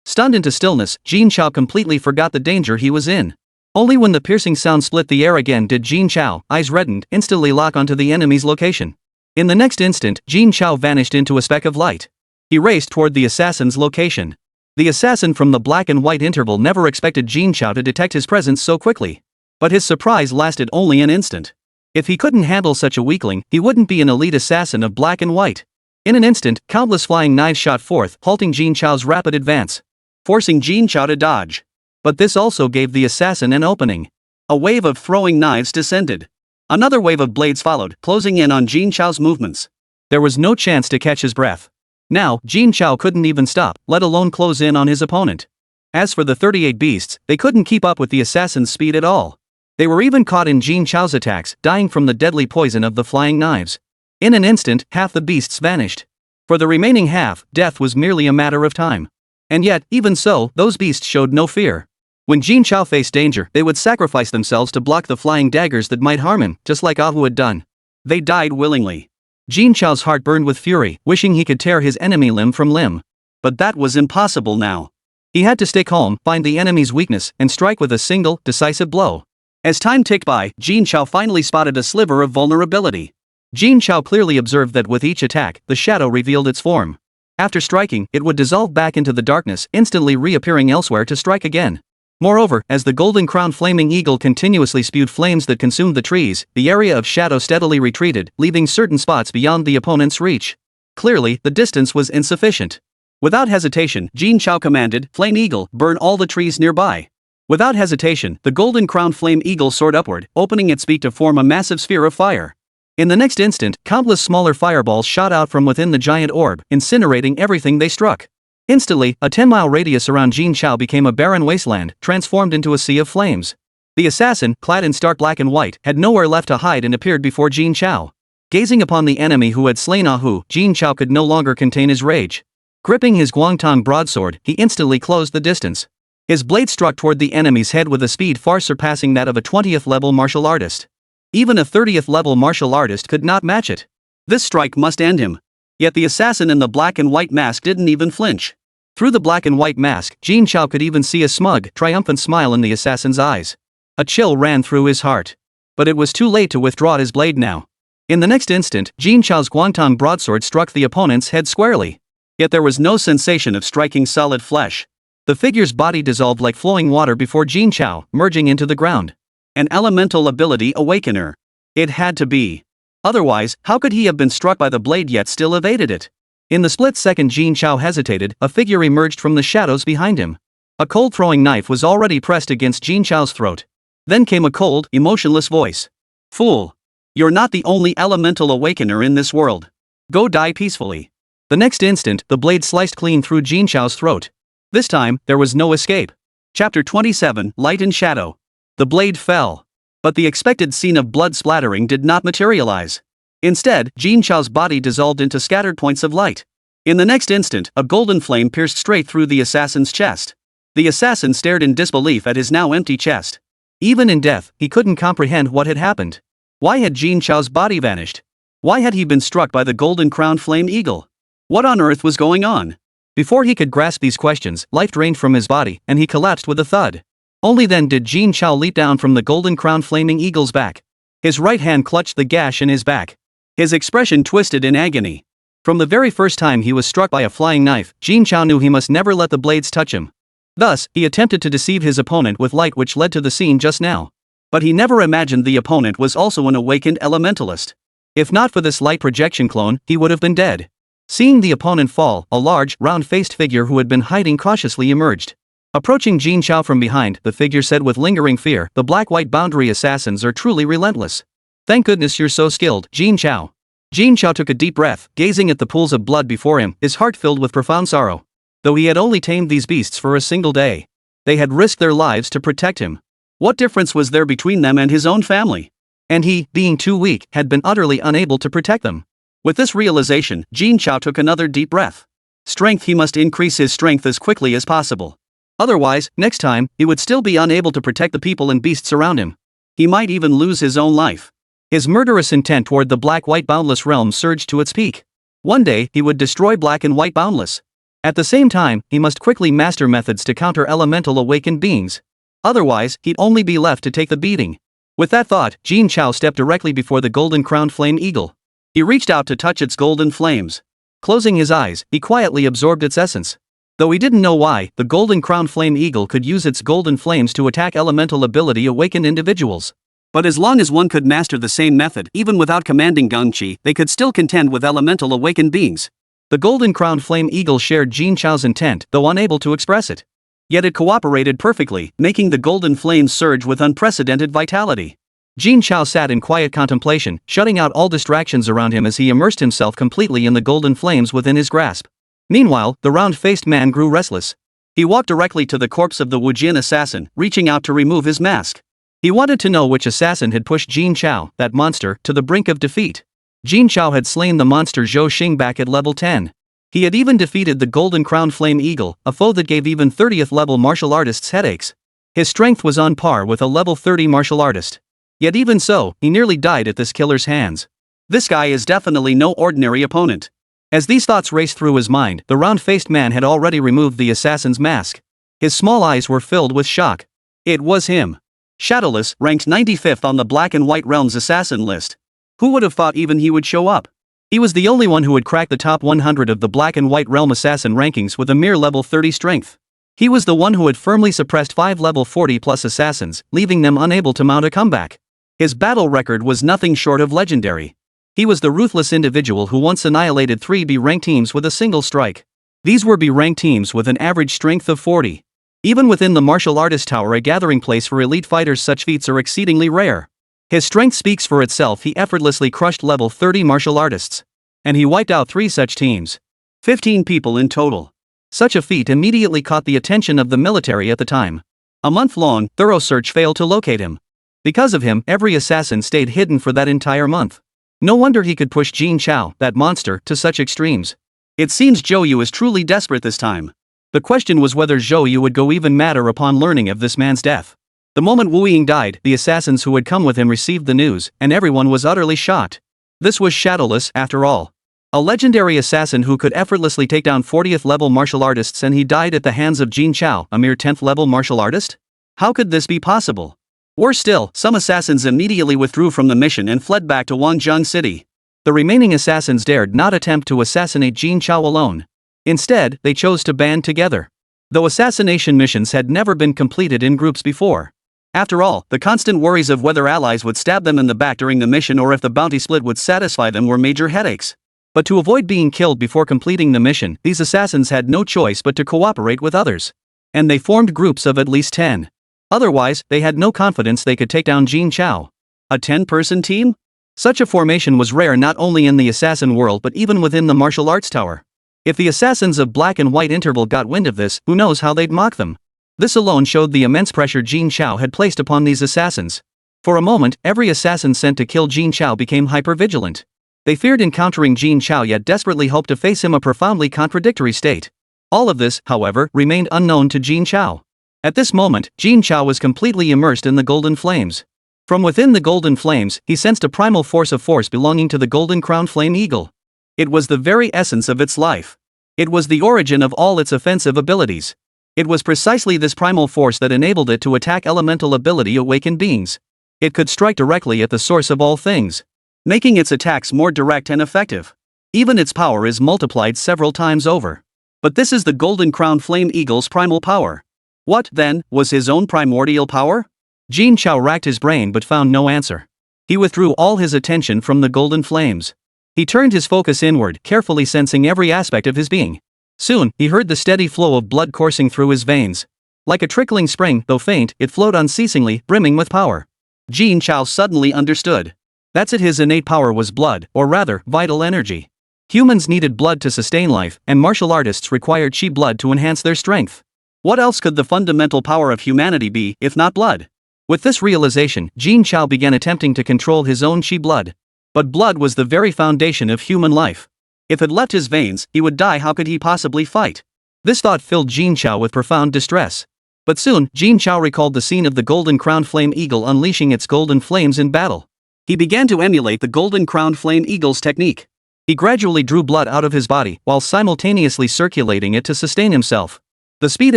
Stunned into stillness, Jin Chao completely forgot the danger he was in. Only when the piercing sound split the air again did Jin Chao, eyes reddened, instantly lock onto the enemy's location. In the next instant, Jin Chao vanished into a speck of light. He raced toward the assassin's location. The assassin from the black and white interval never expected Jin Chao to detect his presence so quickly. But his surprise lasted only an instant. If he couldn't handle such a weakling, he wouldn't be an elite assassin of black and white. In an instant, countless flying knives shot forth, halting Jin Chao's rapid advance, forcing Jin Chao to dodge. But this also gave the assassin an opening. A wave of throwing knives descended. Another wave of blades followed, closing in on Jin Chao's movements. There was no chance to catch his breath. Now, Jin Chao couldn't even stop, let alone close in on his opponent. As for the 38 beasts, they couldn't keep up with the assassin's speed at all. They were even caught in Jin Chao's attacks, dying from the deadly poison of the flying knives. In an instant, half the beasts vanished. For the remaining half, death was merely a matter of time. And yet, even so, those beasts showed no fear. When Jin Chao faced danger, they would sacrifice themselves to block the flying daggers that might harm him, just like Ahu had done. They died willingly. Jin Chao's heart burned with fury, wishing he could tear his enemy limb from limb. But that was impossible now. He had to stay calm, find the enemy's weakness, and strike with a single, decisive blow. As time ticked by, Jin Chao finally spotted a sliver of vulnerability. Jin Chao clearly observed that with each attack, the shadow revealed its form. After striking, it would dissolve back into the darkness, instantly reappearing elsewhere to strike again. Moreover, as the golden-crowned flaming eagle continuously spewed flames that consumed the trees, the area of shadow steadily retreated, leaving certain spots beyond the opponent's reach. Clearly, the distance was insufficient. Without hesitation, Jin Chao commanded, "Flame Eagle, burn all the trees nearby." Without hesitation, the golden-crowned flame eagle soared upward, opening its beak to form a massive sphere of fire. In the next instant, countless smaller fireballs shot out from within the giant orb, incinerating everything they struck. Instantly, a 10-mile radius around Jin Chao became a barren wasteland, transformed into a sea of flames. The assassin, clad in stark black and white, had nowhere left to hide and appeared before Jin Chao. Gazing upon the enemy who had slain Ahu, Jin Chao could no longer contain his rage. Gripping his Guangtong broadsword, he instantly closed the distance. His blade struck toward the enemy's head with a speed far surpassing that of a 20th-level martial artist. Even a 30th-level martial artist could not match it. This strike must end him. Yet the assassin in the black and white mask didn't even flinch. Through the black and white mask, Jin Chao could even see a smug, triumphant smile in the assassin's eyes. A chill ran through his heart. But it was too late to withdraw his blade now. In the next instant, Jin Chao's Guangtong broadsword struck the opponent's head squarely. Yet there was no sensation of striking solid flesh. The figure's body dissolved like flowing water before Jin Chao, merging into the ground. An elemental ability awakener. It had to be. Otherwise, how could he have been struck by the blade yet still evaded it? In the split second Jin Chao hesitated, a figure emerged from the shadows behind him. A cold throwing knife was already pressed against Jin Chao's throat. Then came a cold, emotionless voice. "Fool! You're not the only elemental awakener in this world. Go die peacefully." The next instant, the blade sliced clean through Jin Chao's throat. This time, there was no escape. Chapter 27, Light and Shadow. The blade fell. But the expected scene of blood splattering did not materialize. Instead, Jin Chao's body dissolved into scattered points of light. In the next instant, a golden flame pierced straight through the assassin's chest. The assassin stared in disbelief at his now empty chest. Even in death, he couldn't comprehend what had happened. Why had Jin Chao's body vanished? Why had he been struck by the golden-crowned flame eagle? What on earth was going on? Before he could grasp these questions, life drained from his body, and he collapsed with a thud. Only then did Jin Chao leap down from the golden-crowned flaming eagle's back. His right hand clutched the gash in his back. His expression twisted in agony. From the very first time he was struck by a flying knife, Jin Chao knew he must never let the blades touch him. Thus, he attempted to deceive his opponent with light, which led to the scene just now. But he never imagined the opponent was also an awakened elementalist. If not for this light projection clone, he would have been dead. Seeing the opponent fall, a large, round-faced figure who had been hiding cautiously emerged. Approaching Jin Chao from behind, the figure said with lingering fear, "The black-white boundary assassins are truly relentless. Thank goodness you're so skilled, Jin Chao." Jin Chao took a deep breath, gazing at the pools of blood before him, his heart filled with profound sorrow. Though he had only tamed these beasts for a single day, they had risked their lives to protect him. What difference was there between them and his own family? And he, being too weak, had been utterly unable to protect them. With this realization, Jin Chao took another deep breath. Strength. He must increase his strength as quickly as possible. Otherwise, next time, he would still be unable to protect the people and beasts around him. He might even lose his own life. His murderous intent toward the black-white boundless realm surged to its peak. One day, he would destroy black and white boundless. At the same time, he must quickly master methods to counter elemental awakened beings. Otherwise, he'd only be left to take the beating. With that thought, Jin Chao stepped directly before the golden-crowned flame eagle. He reached out to touch its golden flames. Closing his eyes, he quietly absorbed its essence. Though he didn't know why, the golden-crowned flame eagle could use its golden flames to attack elemental ability awakened individuals. But as long as one could master the same method, even without commanding Gongqi, they could still contend with elemental awakened beings. The golden-crowned flame eagle shared Jin Chao's intent, though unable to express it. Yet it cooperated perfectly, making the golden flames surge with unprecedented vitality. Jin Chao sat in quiet contemplation, shutting out all distractions around him as he immersed himself completely in the golden flames within his grasp. Meanwhile, the round-faced man grew restless. He walked directly to the corpse of the Wujin assassin, reaching out to remove his mask. He wanted to know which assassin had pushed Jin Chao, that monster, to the brink of defeat. Jin Chao had slain the monster Zhou Xing back at level 10. He had even defeated the golden-crowned flame eagle, a foe that gave even 30th level martial artists headaches. His strength was on par with a level 30 martial artist. Yet even so, he nearly died at this killer's hands. This guy is definitely no ordinary opponent. As these thoughts raced through his mind, the round-faced man had already removed the assassin's mask. His small eyes were filled with shock. It was him. Shadowless, ranked 95th on the Black and White Realms assassin list. Who would have thought even he would show up? He was the only one who had cracked the top 100 of the Black and White Realm assassin rankings with a mere level 30 strength. He was the one who had firmly suppressed 5 level 40+ assassins, leaving them unable to mount a comeback. His battle record was nothing short of legendary. He was the ruthless individual who once annihilated 3 B-rank teams with a single strike. These were B-rank teams with an average strength of 40. Even within the martial artist tower, a gathering place for elite fighters, such feats are exceedingly rare. His strength speaks for itself. He effortlessly crushed level 30 martial artists. And he wiped out 3 such teams. 15 people in total. Such a feat immediately caught the attention of the military at the time. A month-long, thorough search failed to locate him. Because of him, every assassin stayed hidden for that entire month. No wonder he could push Jin Chao, that monster, to such extremes. It seems Zhou Yu is truly desperate this time. The question was whether Zhou Yu would go even madder upon learning of this man's death. The moment Wu Ying died, the assassins who had come with him received the news, and everyone was utterly shocked. This was Shadowless, after all. A legendary assassin who could effortlessly take down 40th level martial artists, and he died at the hands of Jin Chao, a mere 10th level martial artist? How could this be possible? Worse still, some assassins immediately withdrew from the mission and fled back to Wangzhong City. The remaining assassins dared not attempt to assassinate Jin Chao alone. Instead, they chose to band together. Though assassination missions had never been completed in groups before. After all, the constant worries of whether allies would stab them in the back during the mission or if the bounty split would satisfy them were major headaches. But to avoid being killed before completing the mission, these assassins had no choice but to cooperate with others. And they formed groups of at least 10. Otherwise, they had no confidence they could take down Jin Chao. A 10-person team? Such a formation was rare not only in the assassin world but even within the martial arts tower. If the assassins of Black and White Interval got wind of this, who knows how they'd mock them. This alone showed the immense pressure Jin Chao had placed upon these assassins. For a moment, every assassin sent to kill Jin Chao became hyper-vigilant. They feared encountering Jin Chao yet desperately hoped to face him, a profoundly contradictory state. All of this, however, remained unknown to Jin Chao. At this moment, Jin Chao was completely immersed in the golden flames. From within the golden flames, he sensed a primal force belonging to the golden-crowned flame eagle. It was the very essence of its life. It was the origin of all its offensive abilities. It was precisely this primal force that enabled it to attack elemental ability awakened beings. It could strike directly at the source of all things, making its attacks more direct and effective. Even its power is multiplied several times over. But this is the golden-crowned flame eagle's primal power. What, then, was his own primordial power? Jin Chao racked his brain but found no answer. He withdrew all his attention from the golden flames. He turned his focus inward, carefully sensing every aspect of his being. Soon, he heard the steady flow of blood coursing through his veins. Like a trickling spring, though faint, it flowed unceasingly, brimming with power. Jin Chao suddenly understood. That's it, his innate power was blood, or rather, vital energy. Humans needed blood to sustain life, and martial artists required chi blood to enhance their strength. What else could the fundamental power of humanity be, if not blood? With this realization, Jin Chao began attempting to control his own chi blood. But blood was the very foundation of human life. If it left his veins, he would die. How could he possibly fight? This thought filled Jin Chao with profound distress. But soon, Jin Chao recalled the scene of the golden-crowned flame eagle unleashing its golden flames in battle. He began to emulate the golden-crowned flame eagle's technique. He gradually drew blood out of his body, while simultaneously circulating it to sustain himself. The speed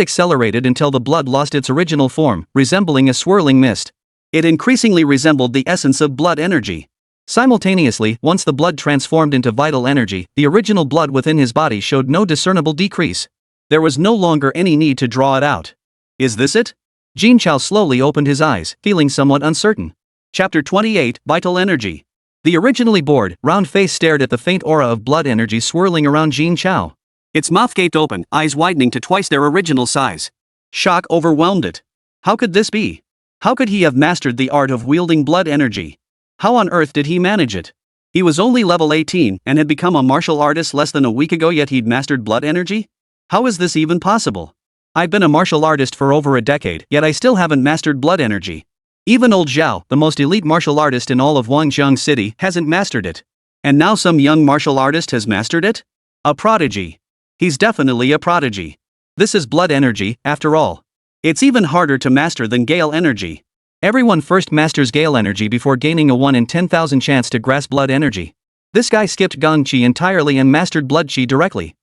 accelerated until the blood lost its original form, resembling a swirling mist. It increasingly resembled the essence of blood energy. Simultaneously, once the blood transformed into vital energy, the original blood within his body showed no discernible decrease. There was no longer any need to draw it out. Is this it? Jin Chao slowly opened his eyes, feeling somewhat uncertain. Chapter 28, Vital Energy. The originally bored, round face stared at the faint aura of blood energy swirling around Jin Chao. Its mouth gaped open, eyes widening to twice their original size. Shock overwhelmed it. How could this be? How could he have mastered the art of wielding blood energy? How on earth did he manage it? He was only level 18 and had become a martial artist less than a week ago, yet he'd mastered blood energy? How is this even possible? I've been a martial artist for over a decade, yet I still haven't mastered blood energy. Even old Zhao, the most elite martial artist in all of Wangjiang City, hasn't mastered it. And now some young martial artist has mastered it? A prodigy. He's definitely a prodigy. This is blood energy, after all. It's even harder to master than gale energy. Everyone first masters gale energy before gaining a 1 in 10,000 chance to grasp blood energy. This guy skipped Gong Qi entirely and mastered blood Qi directly.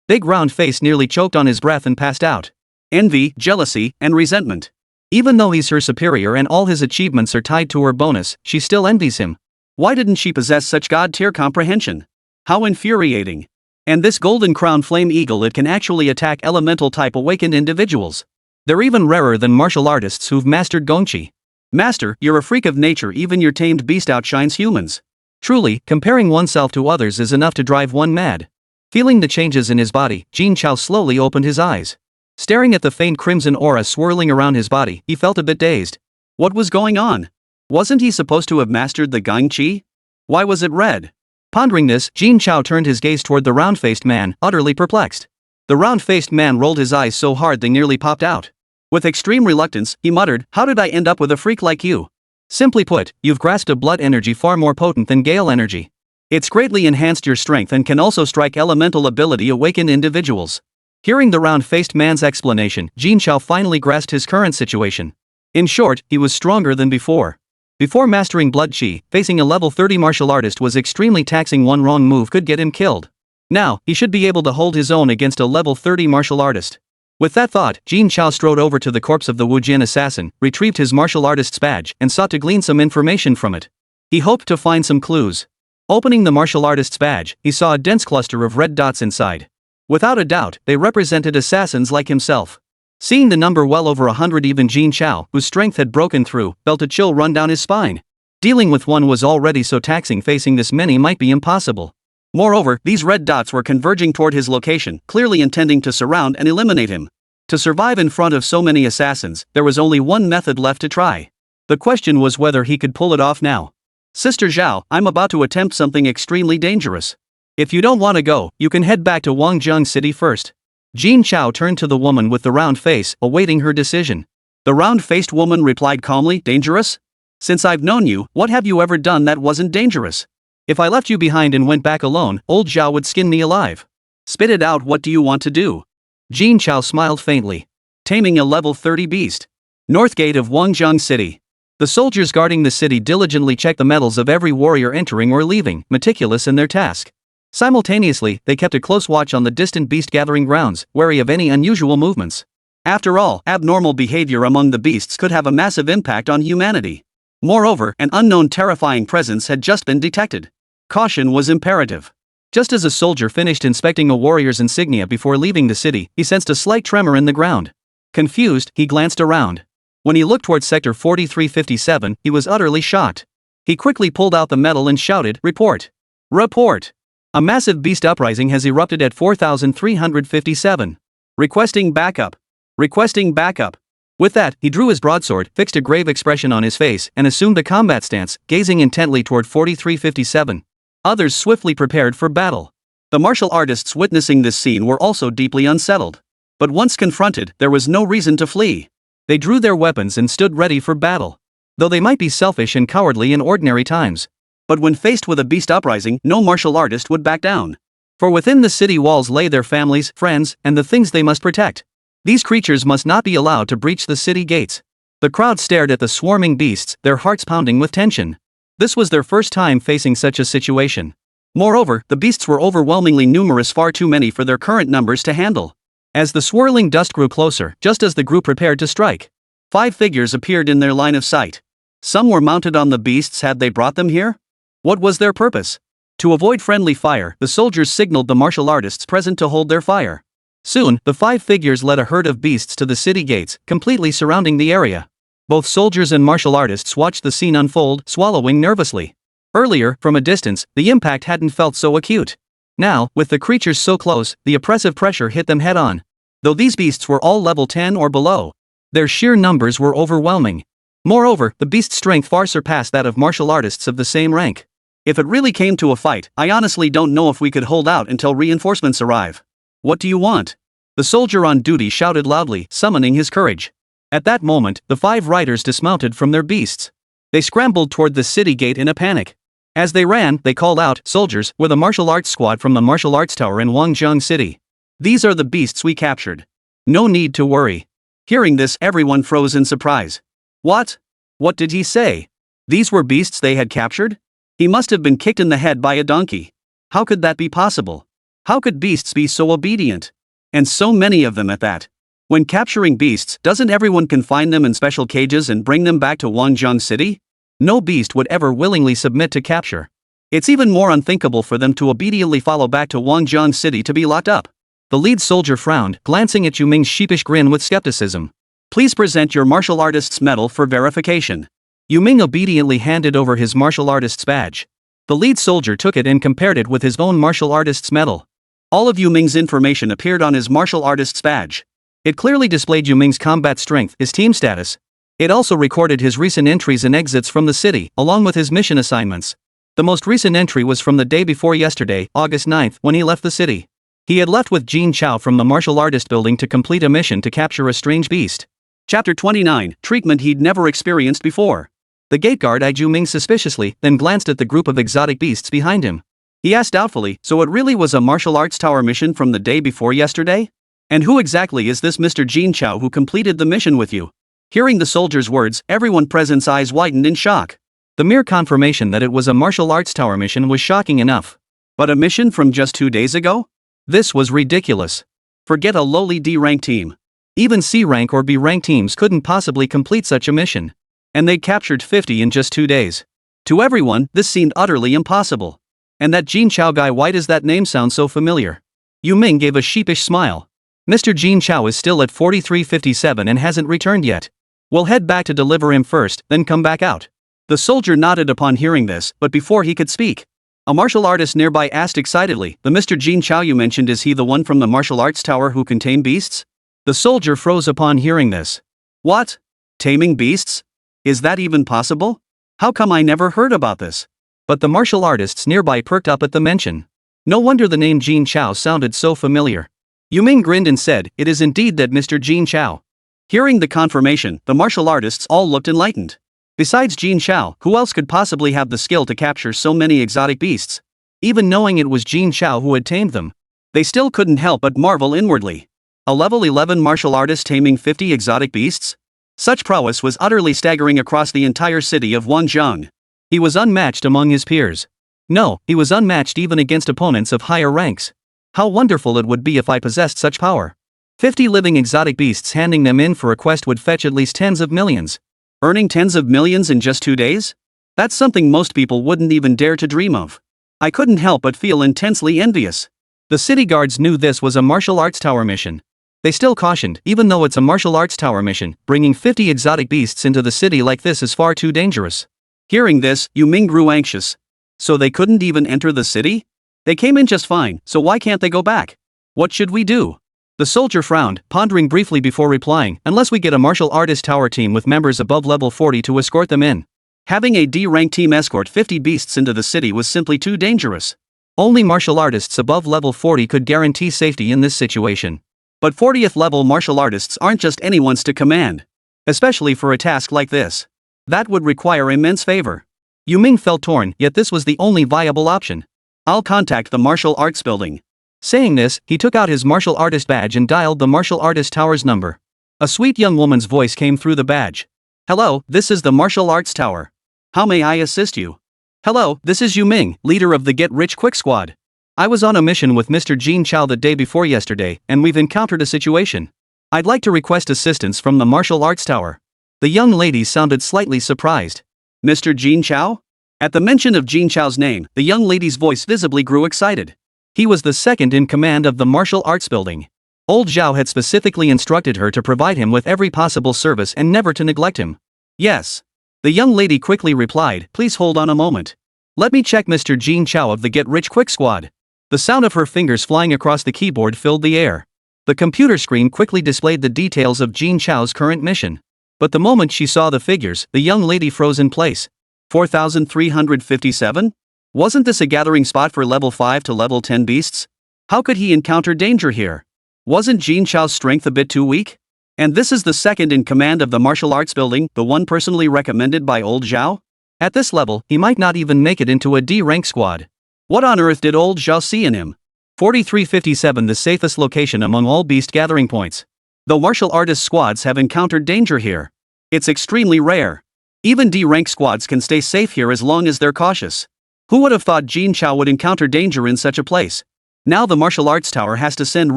Big round face nearly choked on his breath and passed out. Envy, jealousy, and resentment. Even though he's her superior and all his achievements are tied to her bonus, she still envies him. Why didn't she possess such god-tier comprehension? How infuriating. And this golden-crowned flame eagle, it can actually attack elemental-type awakened individuals. They're even rarer than martial artists who've mastered Gongqi. Master, you're a freak of nature. Even your tamed beast outshines humans. Truly, comparing oneself to others is enough to drive one mad. Feeling the changes in his body, Jin Chao slowly opened his eyes. Staring at the faint crimson aura swirling around his body, he felt a bit dazed. What was going on? Wasn't he supposed to have mastered the Gongqi? Why was it red? Pondering this, Jin Chao turned his gaze toward the round-faced man, utterly perplexed. The round-faced man rolled his eyes so hard they nearly popped out. With extreme reluctance, he muttered, "How did I end up with a freak like you? Simply put, you've grasped a blood energy far more potent than gale energy. It's greatly enhanced your strength and can also strike elemental ability awakened individuals." Hearing the round-faced man's explanation, Jin Chao finally grasped his current situation. In short, he was stronger than before. Before mastering blood Qi, facing a level 30 martial artist was extremely taxing. One wrong move could get him killed. Now, he should be able to hold his own against a level 30 martial artist. With that thought, Jin Chao strode over to the corpse of the Wujin assassin, retrieved his martial artist's badge, and sought to glean some information from it. He hoped to find some clues. Opening the martial artist's badge, he saw a dense cluster of red dots inside. Without a doubt, they represented assassins like himself. Seeing the number well over 100, even Jin Chao, whose strength had broken through, felt a chill run down his spine. Dealing with one was already so taxing, facing this many might be impossible. Moreover, these red dots were converging toward his location, clearly intending to surround and eliminate him. To survive in front of so many assassins, there was only one method left to try. The question was whether he could pull it off now. "Sister Zhao, I'm about to attempt something extremely dangerous. If you don't want to go, you can head back to Wangjiang City first." Jin Chao turned to the woman with the round face, awaiting her decision. The round-faced woman replied calmly, "Dangerous? Since I've known you, what have you ever done that wasn't dangerous? If I left you behind and went back alone, old Zhao would skin me alive. Spit it out, what do you want to do?" Jin Chao smiled faintly. "Taming a level 30 beast. North gate of Wangjiang City." The soldiers guarding the city diligently checked the medals of every warrior entering or leaving, meticulous in their task. Simultaneously, they kept a close watch on the distant beast gathering grounds, wary of any unusual movements. After all, abnormal behavior among the beasts could have a massive impact on humanity. Moreover, an unknown terrifying presence had just been detected. Caution was imperative. Just as a soldier finished inspecting a warrior's insignia before leaving the city, he sensed a slight tremor in the ground. Confused, he glanced around. When he looked towards Sector 4357, he was utterly shocked. He quickly pulled out the medal and shouted, "Report! Report! A massive beast uprising has erupted at 4357. Requesting backup. Requesting backup." With that, he drew his broadsword, fixed a grave expression on his face, and assumed a combat stance, gazing intently toward 4357. Others swiftly prepared for battle. The martial artists witnessing this scene were also deeply unsettled. But once confronted, there was no reason to flee. They drew their weapons and stood ready for battle. Though they might be selfish and cowardly in ordinary times. But when faced with a beast uprising, no martial artist would back down. For within the city walls lay their families, friends, and the things they must protect. These creatures must not be allowed to breach the city gates. The crowd stared at the swarming beasts, their hearts pounding with tension. This was their first time facing such a situation. Moreover, the beasts were overwhelmingly numerous, far too many for their current numbers to handle. As the swirling dust grew closer, just as the group prepared to strike, 5 figures appeared in their line of sight. Some were mounted on the beasts. Had they brought them here? What was their purpose? To avoid friendly fire, the soldiers signaled the martial artists present to hold their fire. Soon, the 5 figures led a herd of beasts to the city gates, completely surrounding the area. Both soldiers and martial artists watched the scene unfold, swallowing nervously. Earlier, from a distance, the impact hadn't felt so acute. Now, with the creatures so close, the oppressive pressure hit them head-on. Though these beasts were all level 10 or below, their sheer numbers were overwhelming. Moreover, the beast's strength far surpassed that of martial artists of the same rank. If it really came to a fight, I honestly don't know if we could hold out until reinforcements arrive. What do you want? The soldier on duty shouted loudly, summoning his courage. At that moment, the 5 riders dismounted from their beasts. They scrambled toward the city gate in a panic. As they ran, they called out, "Soldiers, we're the martial arts squad from the martial arts tower in Wangjiang City. These are the beasts we captured. No need to worry." Hearing this, everyone froze in surprise. What? What did he say? These were beasts they had captured? He must have been kicked in the head by a donkey. How could that be possible? How could beasts be so obedient? And so many of them at that. When capturing beasts, doesn't everyone confine them in special cages and bring them back to Wangjiang City? No beast would ever willingly submit to capture. It's even more unthinkable for them to obediently follow back to Wangjiang City to be locked up. The lead soldier frowned, glancing at Yu Ming's sheepish grin with skepticism. "Please present your martial artist's medal for verification." Yu Ming obediently handed over his martial artist's badge. The lead soldier took it and compared it with his own martial artist's medal. All of Yu Ming's information appeared on his martial artist's badge. It clearly displayed Yu Ming's combat strength, his team status. It also recorded his recent entries and exits from the city, along with his mission assignments. The most recent entry was from the day before yesterday, August 9th, when he left the city. He had left with Jin Chao from the martial artist building to complete a mission to capture a strange beast. Chapter 29, Treatment he'd never experienced before. The gate guard eyed Yu Ming suspiciously, then glanced at the group of exotic beasts behind him. He asked doubtfully, "So it really was a martial arts tower mission from the day before yesterday? And who exactly is this Mr. Jin Chao who completed the mission with you?" Hearing the soldier's words, everyone present's eyes widened in shock. The mere confirmation that it was a martial arts tower mission was shocking enough. But a mission from just 2 days ago? This was ridiculous. Forget a lowly D-rank team. Even C-rank or B-rank teams couldn't possibly complete such a mission. And they captured 50 in just 2 days. To everyone, this seemed utterly impossible. And that Jin Chao guy, why does that name sound so familiar? Yu Ming gave a sheepish smile. Mr. Jin Chao is still at 4357 and hasn't returned yet. We'll head back to deliver him first, then come back out. The soldier nodded upon hearing this, but before he could speak, a martial artist nearby asked excitedly, "The Mr. Jin Chao you mentioned, is he the one from the martial arts tower who contained beasts?" The soldier froze upon hearing this. What? Taming beasts? Is that even possible? How come I never heard about this? But the martial artists nearby perked up at the mention. No wonder the name Jin Chao sounded so familiar. Yu Ming grinned and said, "It is indeed that Mr. Jin Chao." Hearing the confirmation, the martial artists all looked enlightened. Besides Jin Chao, who else could possibly have the skill to capture so many exotic beasts? Even knowing it was Jin Chao who had tamed them, they still couldn't help but marvel inwardly. A level 11 martial artist taming 50 exotic beasts? Such prowess was utterly staggering across the entire city of Wanzhong. He was unmatched among his peers. No, he was unmatched even against opponents of higher ranks. How wonderful it would be if I possessed such power. 50 living exotic beasts handing them in for a quest would fetch at least tens of millions. Earning tens of millions in just 2 days? That's something most people wouldn't even dare to dream of. I couldn't help but feel intensely envious. The city guards knew this was a martial arts tower mission. They still cautioned, even though it's a martial arts tower mission, bringing 50 exotic beasts into the city like this is far too dangerous. Hearing this, Yu Ming grew anxious. So they couldn't even enter the city? They came in just fine, so why can't they go back? What should we do? The soldier frowned, pondering briefly before replying, unless we get a martial artist tower team with members above level 40 to escort them in. Having a D-rank team escort 50 beasts into the city was simply too dangerous. Only martial artists above level 40 could guarantee safety in this situation. But 40th level martial artists aren't just anyone's to command. Especially for a task like this. That would require immense favor. Yu Ming felt torn, yet this was the only viable option. I'll contact the martial arts building. Saying this, he took out his martial artist badge and dialed the martial artist tower's number. A sweet young woman's voice came through the badge. Hello, this is the martial arts tower. How may I assist you? Hello, this is Yu Ming, leader of the Get Rich Quick Squad. I was on a mission with Mr. Jin Chao the day before yesterday, and we've encountered a situation. I'd like to request assistance from the martial arts tower. The young lady sounded slightly surprised. Mr. Jin Chao? At the mention of Jin Chao's name, the young lady's voice visibly grew excited. He was the second in command of the martial arts building. Old Zhao had specifically instructed her to provide him with every possible service and never to neglect him. Yes. The young lady quickly replied, please hold on a moment. Let me check Mr. Jin Chao of the Get Rich Quick Squad. The sound of her fingers flying across the keyboard filled the air. The computer screen quickly displayed the details of Jin Chao's current mission. But the moment she saw the figures, the young lady froze in place. 4,357? Wasn't this a gathering spot for level 5 to level 10 beasts? How could he encounter danger here? Wasn't Jin Chao's strength a bit too weak? And this is the second in command of the martial arts building, the one personally recommended by old Zhao? At this level, he might not even make it into a D-rank squad. What on earth did old Zhao see in him? 4357, the safest location among all beast gathering points. Though martial artist squads have encountered danger here, it's extremely rare. Even D-rank squads can stay safe here as long as they're cautious. Who would have thought Jin Chao would encounter danger in such a place? Now the martial arts tower has to send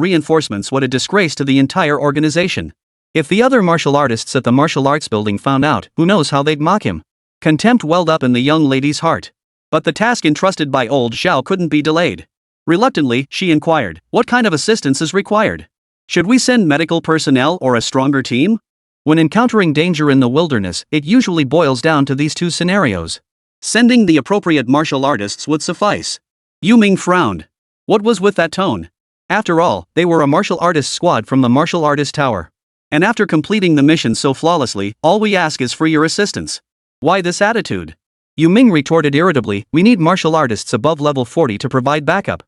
reinforcements. What a disgrace to the entire organization. If the other martial artists at the martial arts building found out, who knows how they'd mock him. Contempt welled up in the young lady's heart. But the task entrusted by old Zhao couldn't be delayed. Reluctantly, she inquired, what kind of assistance is required? Should we send medical personnel or a stronger team? When encountering danger in the wilderness, it usually boils down to these two scenarios. Sending the appropriate martial artists would suffice. Yu Ming frowned. What was with that tone? After all, they were a martial artist squad from the martial artist tower. And after completing the mission so flawlessly, all we ask is for your assistance. Why this attitude? Yu Ming retorted irritably, we need martial artists above level 40 to provide backup.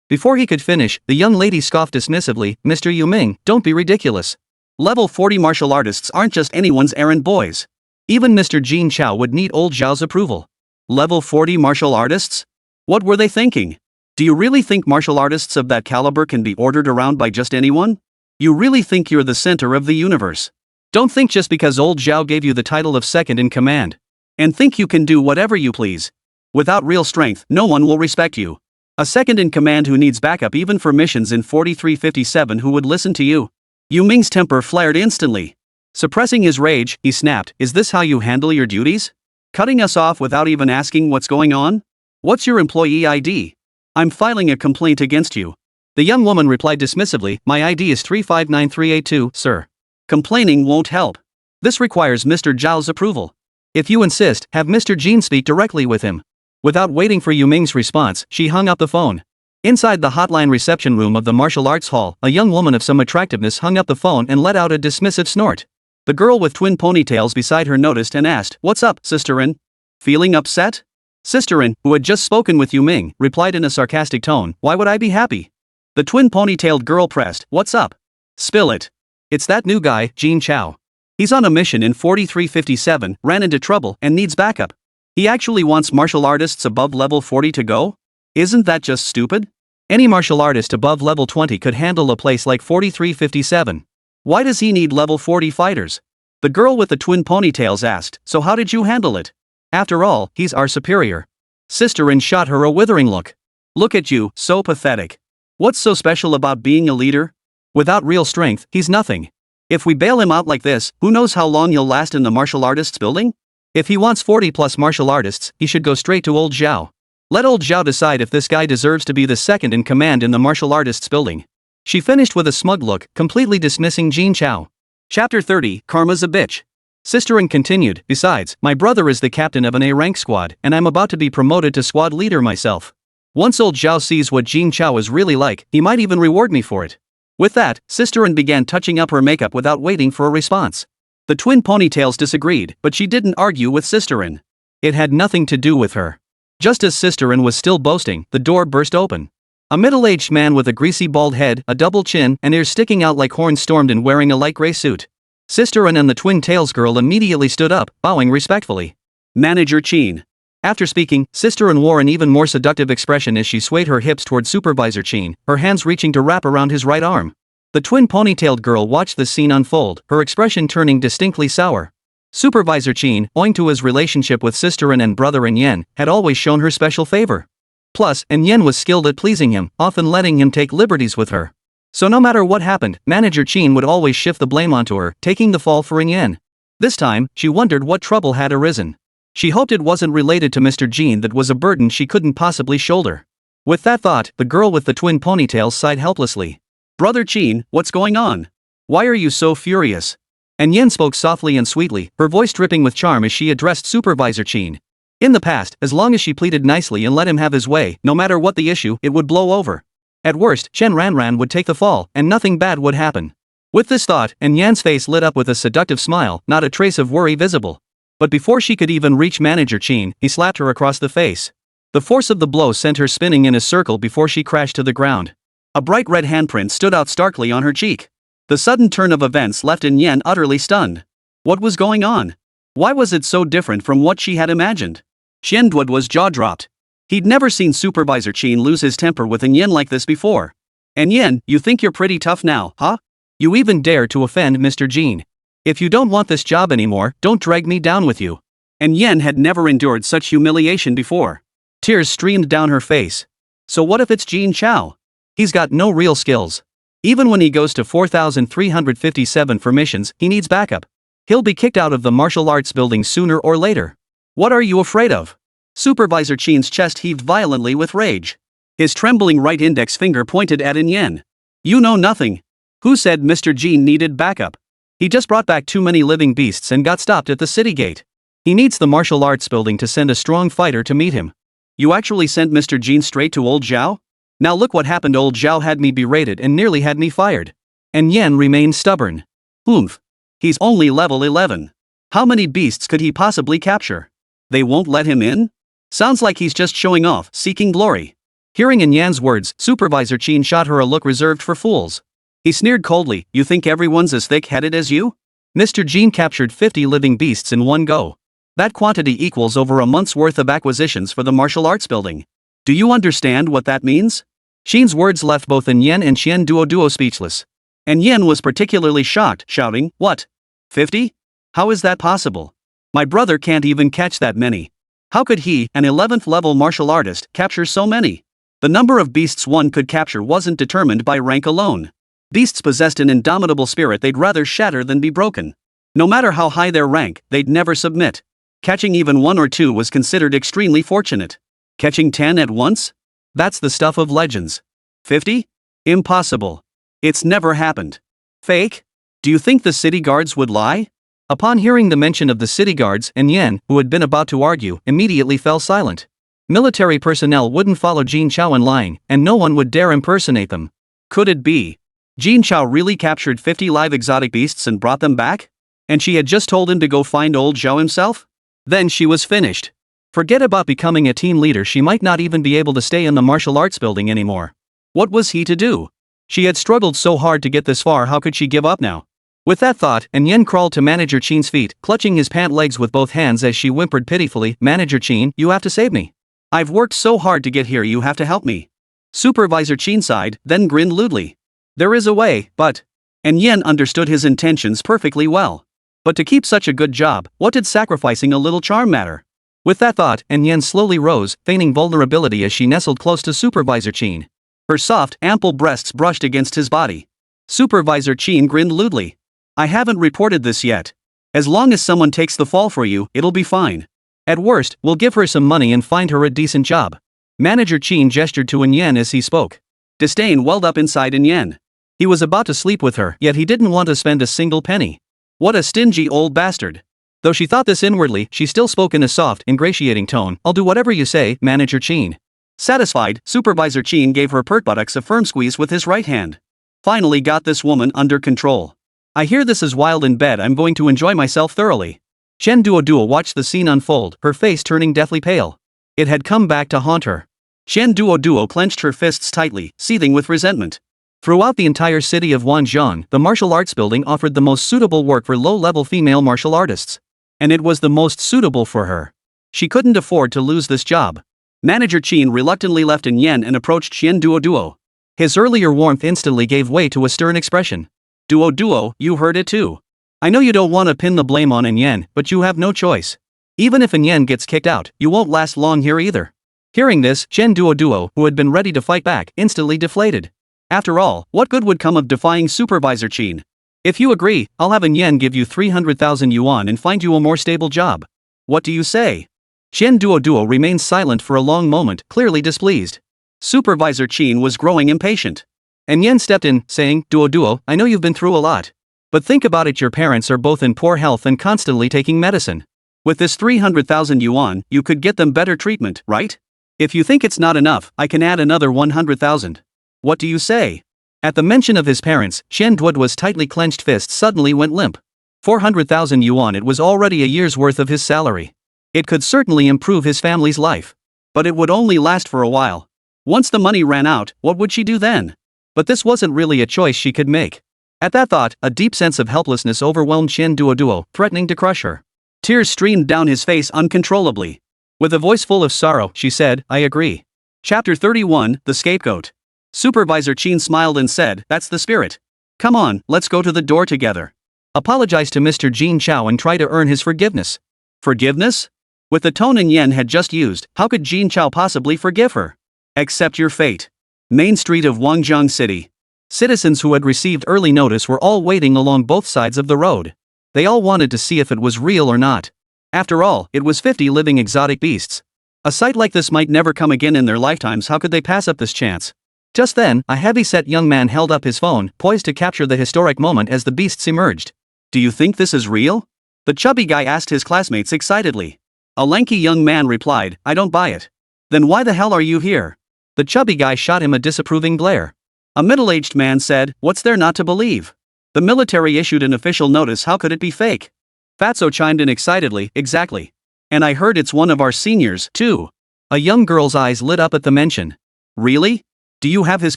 Before he could finish, the young lady scoffed dismissively, Mr. Yu Ming, don't be ridiculous. Level 40 martial artists aren't just anyone's errand boys. Even Mr. Jin Chao would need old Zhao's approval. Level 40 martial artists? What were they thinking? Do you really think martial artists of that caliber can be ordered around by just anyone? You really think you're the center of the universe? Don't think just because old Zhao gave you the title of second in command. And think you can do whatever you please. Without real strength, no one will respect you. A second in command who needs backup even for missions in 4357 who would listen to you. Yu Ming's temper flared instantly. Suppressing his rage, he snapped, is this how you handle your duties? Cutting us off without even asking what's going on? What's your employee ID? I'm filing a complaint against you. The young woman replied dismissively, my ID is 3593882, sir. Complaining won't help. This requires Mr. Zhao's approval. If you insist, have Mr. Jin speak directly with him. Without waiting for Yu Ming's response, she hung up the phone. Inside the hotline reception room of the martial arts hall, a young woman of some attractiveness hung up the phone and let out a dismissive snort. The girl with twin ponytails beside her noticed and asked, what's up, sisterin? Feeling upset? Sisterin, who had just spoken with Yu Ming, replied in a sarcastic tone, why would I be happy? The twin ponytailed girl pressed, what's up? Spill it. It's that new guy, Jin Chao. He's on a mission in 4357, ran into trouble and needs backup. He actually wants martial artists above level 40 to go? Isn't that just stupid? Any martial artist above level 20 could handle a place like 4357. Why does he need level 40 fighters? The girl with the twin ponytails asked, so how did you handle it? After all, he's our superior. Sister Rin shot her a withering look. Look at you, so pathetic. What's so special about being a leader? Without real strength, he's nothing. If we bail him out like this, who knows how long he'll last in the martial artists building? If he wants 40 plus martial artists, he should go straight to old Zhao. Let old Zhao decide if this guy deserves to be the second in command in the martial artists building. She finished with a smug look, completely dismissing Jin Chao. Chapter 30, Karma's a bitch. Sister Rin continued, besides, my brother is the captain of an A-rank squad, and I'm about to be promoted to squad leader myself. Once old Zhao sees what Jin Chao is really like, he might even reward me for it. With that, Sister Rin began touching up her makeup without waiting for a response. The twin ponytails disagreed, but she didn't argue with Sister Rin. It had nothing to do with her. Just as Sister Rin was still boasting, the door burst open. A middle-aged man with a greasy bald head, a double chin, and ears sticking out like horns stormed in wearing a light gray suit. Sister Rin and the twin tails girl immediately stood up, bowing respectfully. Manager Chin. After speaking, Sister Rin wore an even more seductive expression as she swayed her hips toward Supervisor Chin, her hands reaching to wrap around his right arm. The twin ponytailed girl watched the scene unfold, her expression turning distinctly sour. Supervisor Chin, owing to his relationship with Sister Rin and brother Yen, had always shown her special favor. Plus, Yen was skilled at pleasing him, often letting him take liberties with her. So no matter what happened, Manager Chin would always shift the blame onto her, taking the fall for Yen. This time, she wondered what trouble had arisen. She hoped it wasn't related to Mr. Jin that was a burden she couldn't possibly shoulder. With that thought, the girl with the twin ponytails sighed helplessly. Brother Chin, what's going on? Why are you so furious? Yen spoke softly and sweetly, her voice dripping with charm as she addressed Supervisor Chin. In the past, as long as she pleaded nicely and let him have his way, no matter what the issue, it would blow over. At worst, Chen Ranran would take the fall, and nothing bad would happen. With this thought, Yan's face lit up with a seductive smile, not a trace of worry visible. But before she could even reach Manager Chin, he slapped her across the face. The force of the blow sent her spinning in a circle before she crashed to the ground. A bright red handprint stood out starkly on her cheek. The sudden turn of events left Yan utterly stunned. What was going on? Why was it so different from what she had imagined? Xianduo was jaw-dropped. He'd never seen Supervisor Chin lose his temper with Yan like this before. And Yan, you think you're pretty tough now, huh? You even dare to offend Mr. Jin. If you don't want this job anymore, don't drag me down with you. And Yan had never endured such humiliation before. Tears streamed down her face. So what if it's Jin Chao? He's got no real skills. Even when he goes to 4,357 for missions, he needs backup. He'll be kicked out of the martial arts building sooner or later. What are you afraid of? Supervisor Chin's chest heaved violently with rage. His trembling right index finger pointed at Yan. You know nothing. Who said Mr. Jin needed backup? He just brought back too many living beasts and got stopped at the city gate. He needs the martial arts building to send a strong fighter to meet him. You actually sent Mr. Jin straight to old Zhao? Now look what happened. Old Zhao had me berated and nearly had me fired. And Yan remained stubborn. Oomph. He's only level 11. How many beasts could he possibly capture? They won't let him in? Sounds like he's just showing off, seeking glory. Hearing Yan's words, Supervisor Chin shot her a look reserved for fools. He sneered coldly, you think everyone's as thick-headed as you? Mr. Jin captured 50 living beasts in one go. That quantity equals over a month's worth of acquisitions for the martial arts building. Do you understand what that means? Shin's words left both Yan and Xianduo speechless. And Yan was particularly shocked, shouting, what? 50? How is that possible? My brother can't even catch that many. How could he, an 11th level martial artist, capture so many? The number of beasts one could capture wasn't determined by rank alone. Beasts possessed an indomitable spirit they'd rather shatter than be broken. No matter how high their rank, they'd never submit. Catching even 1 or 2 was considered extremely fortunate. Catching 10 at once? That's the stuff of legends. 50? Impossible. It's never happened. Fake? Do you think the city guards would lie? Upon hearing the mention of the city guards, Yan, who had been about to argue, immediately fell silent. Military personnel wouldn't follow Jin Chao in lying, and no one would dare impersonate them. Could it be? Jin Chao really captured 50 live exotic beasts and brought them back? And she had just told him to go find old Zhao himself? Then she was finished. Forget about becoming a team leader, she might not even be able to stay in the martial arts building anymore. What was he to do? She had struggled so hard to get this far, how could she give up now? With that thought, Yan crawled to Manager Chin's feet, clutching his pant legs with both hands as she whimpered pitifully, Manager Chin, you have to save me. I've worked so hard to get here, you have to help me. Supervisor Chin sighed, then grinned lewdly. There is a way, but... And Yan understood his intentions perfectly well. But to keep such a good job, what did sacrificing a little charm matter? With that thought, Yen slowly rose, feigning vulnerability as she nestled close to Supervisor Chin. Her soft, ample breasts brushed against his body. Supervisor Chin grinned lewdly. I haven't reported this yet. As long as someone takes the fall for you, it'll be fine. At worst, we'll give her some money and find her a decent job. Manager Chin gestured to Yen as he spoke. Disdain welled up inside Yen. He was about to sleep with her, yet he didn't want to spend a single penny. What a stingy old bastard. Though she thought this inwardly, she still spoke in a soft, ingratiating tone. I'll do whatever you say, Manager Chin. Satisfied, Supervisor Chin gave her pert buttocks a firm squeeze with his right hand. Finally got this woman under control. I hear this is wild in bed. I'm going to enjoy myself thoroughly. Shen Duoduo watched the scene unfold, her face turning deathly pale. It had come back to haunt her. Shen Duoduo clenched her fists tightly, seething with resentment. Throughout the entire city of Wanzhong, the martial arts building offered the most suitable work for low-level female martial artists. And it was the most suitable for her. She couldn't afford to lose this job. Manager Chin reluctantly left Yen and approached Shen Duoduo. His earlier warmth instantly gave way to a stern expression. Duoduo, you heard it too. I know you don't want to pin the blame on Yen, but you have no choice. Even if Yen gets kicked out, you won't last long here either. Hearing this, Shen Duoduo, who had been ready to fight back, instantly deflated. After all, what good would come of defying Supervisor Chin? If you agree, I'll have Yen give you 300,000 yuan and find you a more stable job. What do you say? Shen Duoduo remained silent for a long moment, clearly displeased. Supervisor Chin was growing impatient. Yen stepped in, saying, Duoduo, I know you've been through a lot. But think about it, your parents are both in poor health and constantly taking medicine. With this 300,000 yuan, you could get them better treatment, right? If you think it's not enough, I can add another 100,000. What do you say? At the mention of his parents, Shen Duoduo's tightly clenched fist suddenly went limp. 400,000 yuan, it was already a year's worth of his salary. It could certainly improve his family's life. But it would only last for a while. Once the money ran out, what would she do then? But this wasn't really a choice she could make. At that thought, a deep sense of helplessness overwhelmed Shen Duoduo, threatening to crush her. Tears streamed down his face uncontrollably. With a voice full of sorrow, she said, I agree. Chapter 31, The Scapegoat. Supervisor Chin smiled and said, that's the spirit. Come on, let's go to the door together. Apologize to Mr. Jin Chao and try to earn his forgiveness. Forgiveness? With the tone Yen had just used, how could Jin Chao possibly forgive her? Accept your fate. Main Street of Wanzhong City. Citizens who had received early notice were all waiting along both sides of the road. They all wanted to see if it was real or not. After all, it was 50 living exotic beasts. A sight like this might never come again in their lifetimes. How could they pass up this chance? Just then, a heavy-set young man held up his phone, poised to capture the historic moment as the beasts emerged. Do you think this is real? The chubby guy asked his classmates excitedly. A lanky young man replied, I don't buy it. Then why the hell are you here? The chubby guy shot him a disapproving glare. A middle-aged man said, what's there not to believe? The military issued an official notice, how could it be fake? Fatso chimed in excitedly, exactly. And I heard it's one of our seniors, too. A young girl's eyes lit up at the mention. Really? Do you have his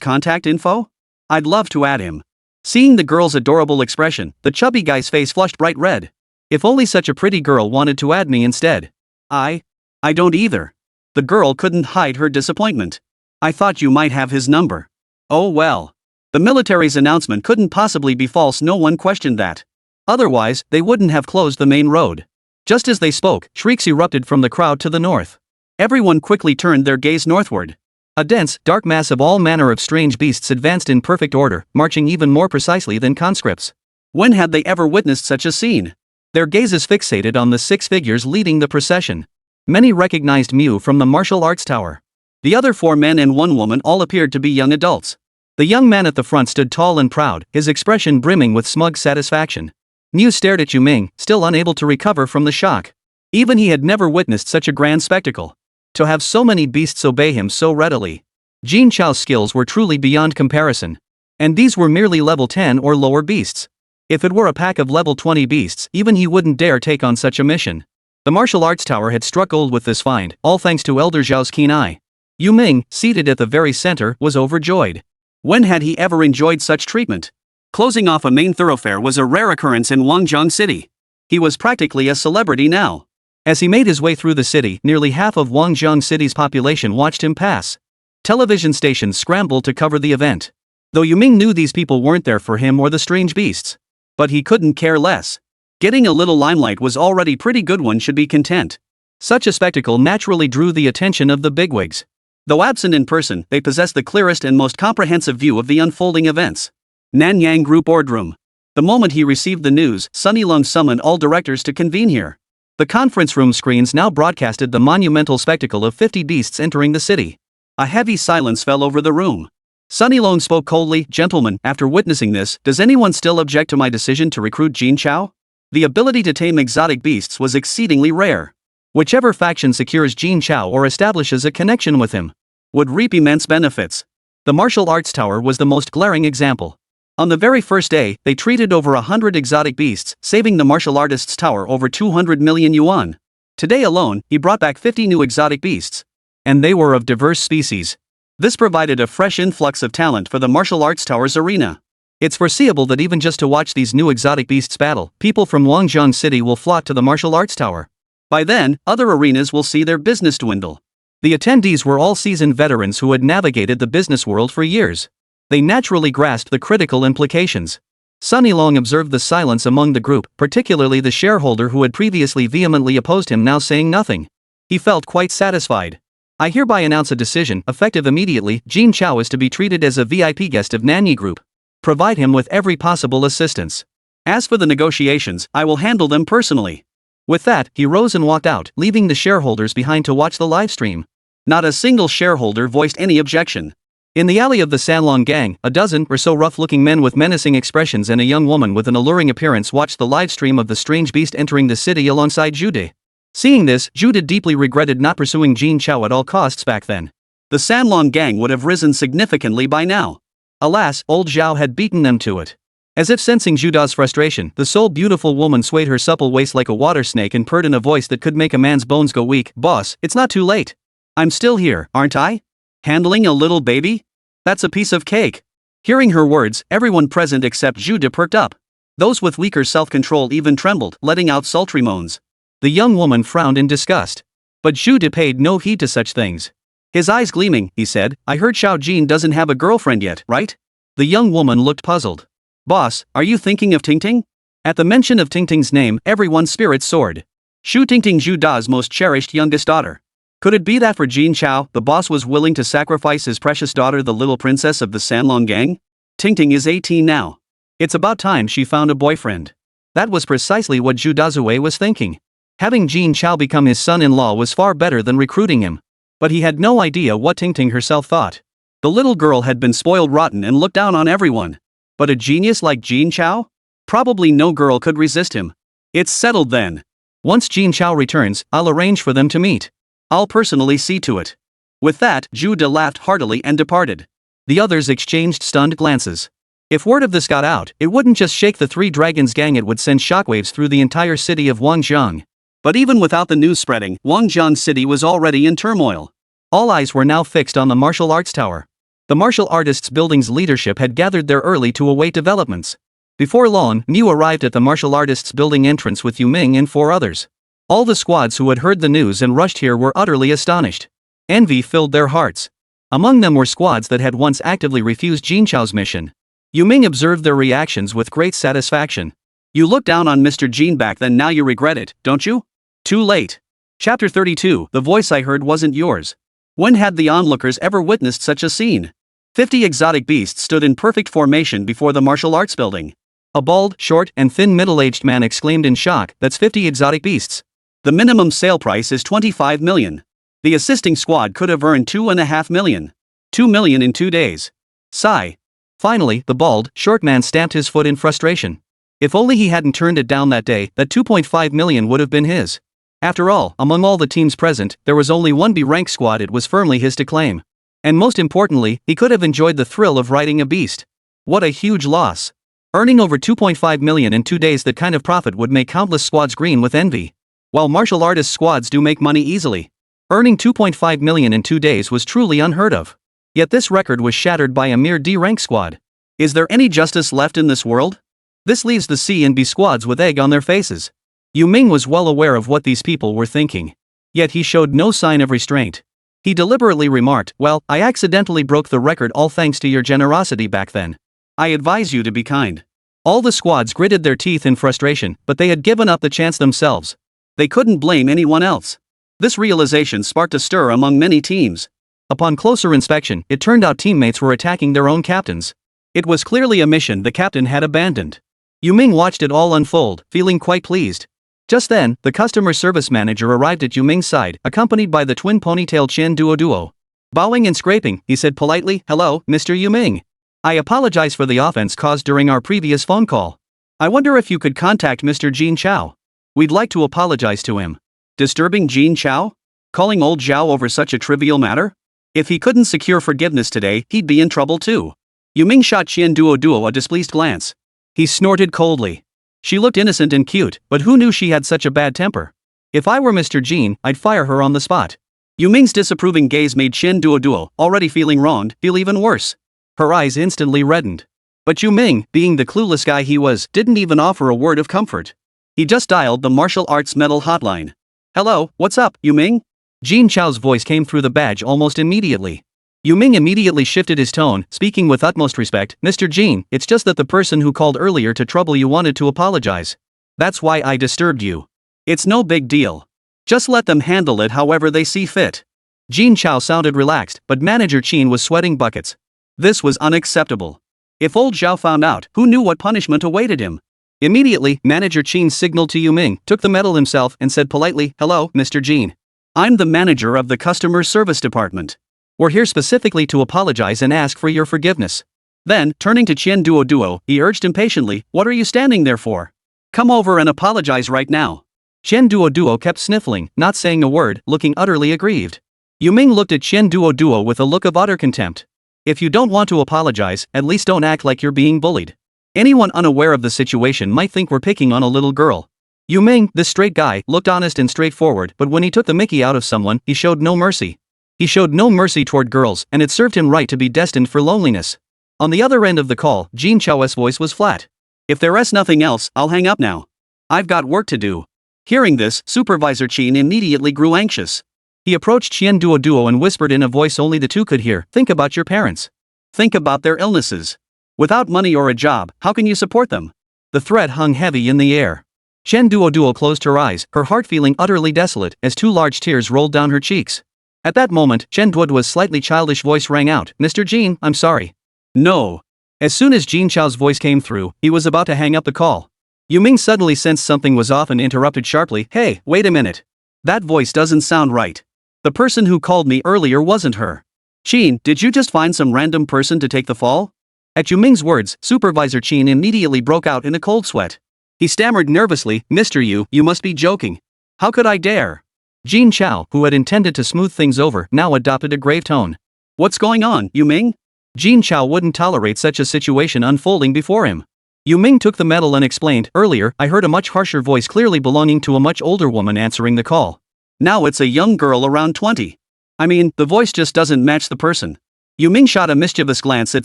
contact info? I'd love to add him. Seeing the girl's adorable expression, the chubby guy's face flushed bright red. If only such a pretty girl wanted to add me instead. I don't either. The girl couldn't hide her disappointment. I thought you might have his number. Oh well. The military's announcement couldn't possibly be false, no one questioned that. Otherwise, they wouldn't have closed the main road. Just as they spoke, shrieks erupted from the crowd to the north. Everyone quickly turned their gaze northward. A dense, dark mass of all manner of strange beasts advanced in perfect order, marching even more precisely than conscripts. When had they ever witnessed such a scene? Their gazes fixated on the 6 figures leading the procession. Many recognized Mew from the martial arts tower. The other 4 men and 1 woman all appeared to be young adults. The young man at the front stood tall and proud, his expression brimming with smug satisfaction. Mew stared at Yu Ming, still unable to recover from the shock. Even he had never witnessed such a grand spectacle. To have so many beasts obey him so readily. Jin Chao's skills were truly beyond comparison. And these were merely level 10 or lower beasts. If it were a pack of level 20 beasts, even he wouldn't dare take on such a mission. The martial arts tower had struck gold with this find, all thanks to Elder Zhao's keen eye. Yu Ming, seated at the very center, was overjoyed. When had he ever enjoyed such treatment? Closing off a main thoroughfare was a rare occurrence in Wanzhong City. He was practically a celebrity now. As he made his way through the city, nearly half of Wanzhong City's population watched him pass. Television stations scrambled to cover the event. Though Yu Ming knew these people weren't there for him or the strange beasts. But he couldn't care less. Getting a little limelight was already pretty good, one should be content. Such a spectacle naturally drew the attention of the bigwigs. Though absent in person, they possessed the clearest and most comprehensive view of the unfolding events. Nanyang Group Boardroom. The moment he received the news, Sunny Lung summoned all directors to convene here. The conference room screens now broadcasted the monumental spectacle of 50 beasts entering the city. A heavy silence fell over the room. Sunny Lung spoke coldly, "Gentlemen, after witnessing this, does anyone still object to my decision to recruit Jin Chao? The ability to tame exotic beasts was exceedingly rare. Whichever faction secures Jin Chao or establishes a connection with him would reap immense benefits." The martial arts tower was the most glaring example. On the very first day, they treated over 100 exotic beasts, saving the martial artist's tower over 200 million yuan. Today alone, he brought back 50 new exotic beasts. And they were of diverse species. This provided a fresh influx of talent for the martial arts tower's arena. It's foreseeable that even just to watch these new exotic beasts battle, people from Wangjiang City will flock to the martial arts tower. By then, other arenas will see their business dwindle. The attendees were all seasoned veterans who had navigated the business world for years. They naturally grasped the critical implications. Sunny Long observed the silence among the group, particularly the shareholder who had previously vehemently opposed him now saying nothing. He felt quite satisfied. "I hereby announce a decision, effective immediately. Jin Chao is to be treated as a VIP guest of Nanyi Group. Provide him with every possible assistance. As for the negotiations, I will handle them personally." With that, he rose and walked out, leaving the shareholders behind to watch the live stream. Not a single shareholder voiced any objection. In the alley of the Sanlong gang, a dozen or so rough-looking men with menacing expressions and a young woman with an alluring appearance watched the live stream of the strange beast entering the city alongside Jude. Seeing this, Jude deeply regretted not pursuing Jin Chao at all costs back then. The Sanlong gang would have risen significantly by now. Alas, old Zhao had beaten them to it. As if sensing Jude's frustration, the sole beautiful woman swayed her supple waist like a water snake and purred in a voice that could make a man's bones go weak. "Boss, it's not too late. I'm still here, aren't I? Handling a little baby? That's a piece of cake." Hearing her words, everyone present except Jude perked up. Those with weaker self-control even trembled, letting out sultry moans. The young woman frowned in disgust. But Jude paid no heed to such things. His eyes gleaming, he said, "I heard Xiao Jin doesn't have a girlfriend yet, right?" The young woman looked puzzled. "Boss, are you thinking of Tingting?" At the mention of Tingting's name, everyone's spirits soared. Shu Tingting, Jude's most cherished youngest daughter. Could it be that for Jin Chao, the boss was willing to sacrifice his precious daughter, the little princess of the Sanlong gang? Tingting is 18 now. It's about time she found a boyfriend. That was precisely what Zhu Dazue was thinking. Having Jin Chao become his son-in-law was far better than recruiting him. But he had no idea what Tingting herself thought. The little girl had been spoiled rotten and looked down on everyone. But a genius like Jin Chao? Probably no girl could resist him. It's settled then. Once Jin Chao returns, I'll arrange for them to meet. I'll personally see to it. With that, Jude laughed heartily and departed. The others exchanged stunned glances. If word of this got out, it wouldn't just shake the Three Dragons gang, it would send shockwaves through the entire city of Wangjiang. But even without the news spreading, Wangjiang City was already in turmoil. All eyes were now fixed on the martial arts tower. The martial artists building's leadership had gathered there early to await developments. Before long, Miu arrived at the martial artists building entrance with Yu Ming and 4 others. All the squads who had heard the news and rushed here were utterly astonished. Envy filled their hearts. Among them were squads that had once actively refused Jin Chao's mission. Yu Ming observed their reactions with great satisfaction. "You looked down on Mr. Jin back then, now you regret it, don't you? Too late." Chapter 32. The voice I heard wasn't yours. When had the onlookers ever witnessed such a scene? 50 exotic beasts stood in perfect formation before the martial arts building. A bald, short, and thin middle-aged man exclaimed in shock, "That's 50 exotic beasts. The minimum sale price is 25 million. The assisting squad could have earned 2.5 million. 2 million in 2 days. Sigh." Finally, the bald, short man stamped his foot in frustration. If only he hadn't turned it down that day, that 2.5 million would have been his. After all, among all the teams present, there was only one B-rank squad it was firmly his to claim. And most importantly, he could have enjoyed the thrill of riding a beast. What a huge loss. Earning over 2.5 million in 2 days, that kind of profit would make countless squads green with envy. While martial artist squads do make money easily, earning 2.5 million in 2 days was truly unheard of. Yet this record was shattered by a mere D-rank squad. Is there any justice left in this world? This leaves the C and B squads with egg on their faces. Yu Ming was well aware of what these people were thinking. Yet he showed no sign of restraint. He deliberately remarked, "Well, I accidentally broke the record all thanks to your generosity back then. I advise you to be kind. All the squads gritted their teeth in frustration, but they had given up the chance themselves. They couldn't blame anyone else. This realization sparked a stir among many teams. Upon closer inspection, it turned out teammates were attacking their own captains. It was clearly a mission the captain had abandoned. Yuming watched it all unfold, feeling quite pleased. Just then, the customer service manager arrived at Yuming's side, accompanied by the twin ponytail Chen Duo. Bowing and scraping, he said politely, "Hello, Mr. Yuming. I apologize for the offense caused during our previous phone call. I wonder if you could contact Mr. Jin Chao. We'd like to apologize to him." Disturbing Jin Chao? Calling old Zhao over such a trivial matter? If he couldn't secure forgiveness today, he'd be in trouble too. Yuming shot Chen Duo a displeased glance. He snorted coldly. She looked innocent and cute, but who knew she had such a bad temper? If I were Mr. Jin, I'd fire her on the spot. Yuming's disapproving gaze made Chen Duo, already feeling wronged, feel even worse. Her eyes instantly reddened. But Yuming, being the clueless guy he was, didn't even offer a word of comfort. He just dialed the martial arts medal hotline. "Hello, what's up, Yuming?" Jin Chao's voice came through the badge almost immediately. Yuming immediately shifted his tone, speaking with utmost respect. "Mr. Jin, it's just that the person who called earlier to trouble you wanted to apologize. That's why I disturbed you. It's no big deal. Just let them handle it however they see fit." Jin Chao sounded relaxed, but Manager Qin was sweating buckets. This was unacceptable. If old Zhao found out, who knew what punishment awaited him? Immediately, Manager Qin signaled to Yuming, took the medal himself, and said politely, "Hello, Mr. Jin. I'm the manager of the customer service department. We're here specifically to apologize and ask for your forgiveness." Then, turning to Chen Duo, he urged impatiently, "What are you standing there for? Come over and apologize right now." Chen Duo kept sniffling, not saying a word, looking utterly aggrieved. Yuming looked at Chen Duo with a look of utter contempt. If you don't want to apologize, at least don't act like you're being bullied. Anyone unaware of the situation might think we're picking on a little girl. Yuming, this straight guy, looked honest and straightforward, but when he took the mickey out of someone, he showed no mercy. He showed no mercy toward girls, and it served him right to be destined for loneliness. On the other end of the call, Jin Chao's voice was flat. "If there's nothing else, I'll hang up now. I've got work to do." Hearing this, Supervisor Qin immediately grew anxious. He approached Chen Duo and whispered in a voice only the two could hear, "Think about your parents. Think about their illnesses. Without money or a job, how can you support them?" The threat hung heavy in the air. Chen Duo closed her eyes, her heart feeling utterly desolate, as two large tears rolled down her cheeks. At that moment, Chen Duo's slightly childish voice rang out, "Mr. Jin, I'm sorry." "No." As soon as Jin Chao's voice came through, he was about to hang up the call. Yuming suddenly sensed something was off and interrupted sharply, "Hey, wait a minute. That voice doesn't sound right. The person who called me earlier wasn't her. Qin, did you just find some random person to take the fall?" At Yuming's words, Supervisor Qin immediately broke out in a cold sweat. He stammered nervously, "Mr. You must be joking. How could I dare?" Jin Chao, who had intended to smooth things over, now adopted a grave tone. "What's going on, Yuming?" Jin Chao wouldn't tolerate such a situation unfolding before him. Yuming took the medal and explained, "Earlier, I heard a much harsher voice clearly belonging to a much older woman answering the call. Now it's a young girl around 20. I mean, the voice just doesn't match the person." Yuming shot a mischievous glance at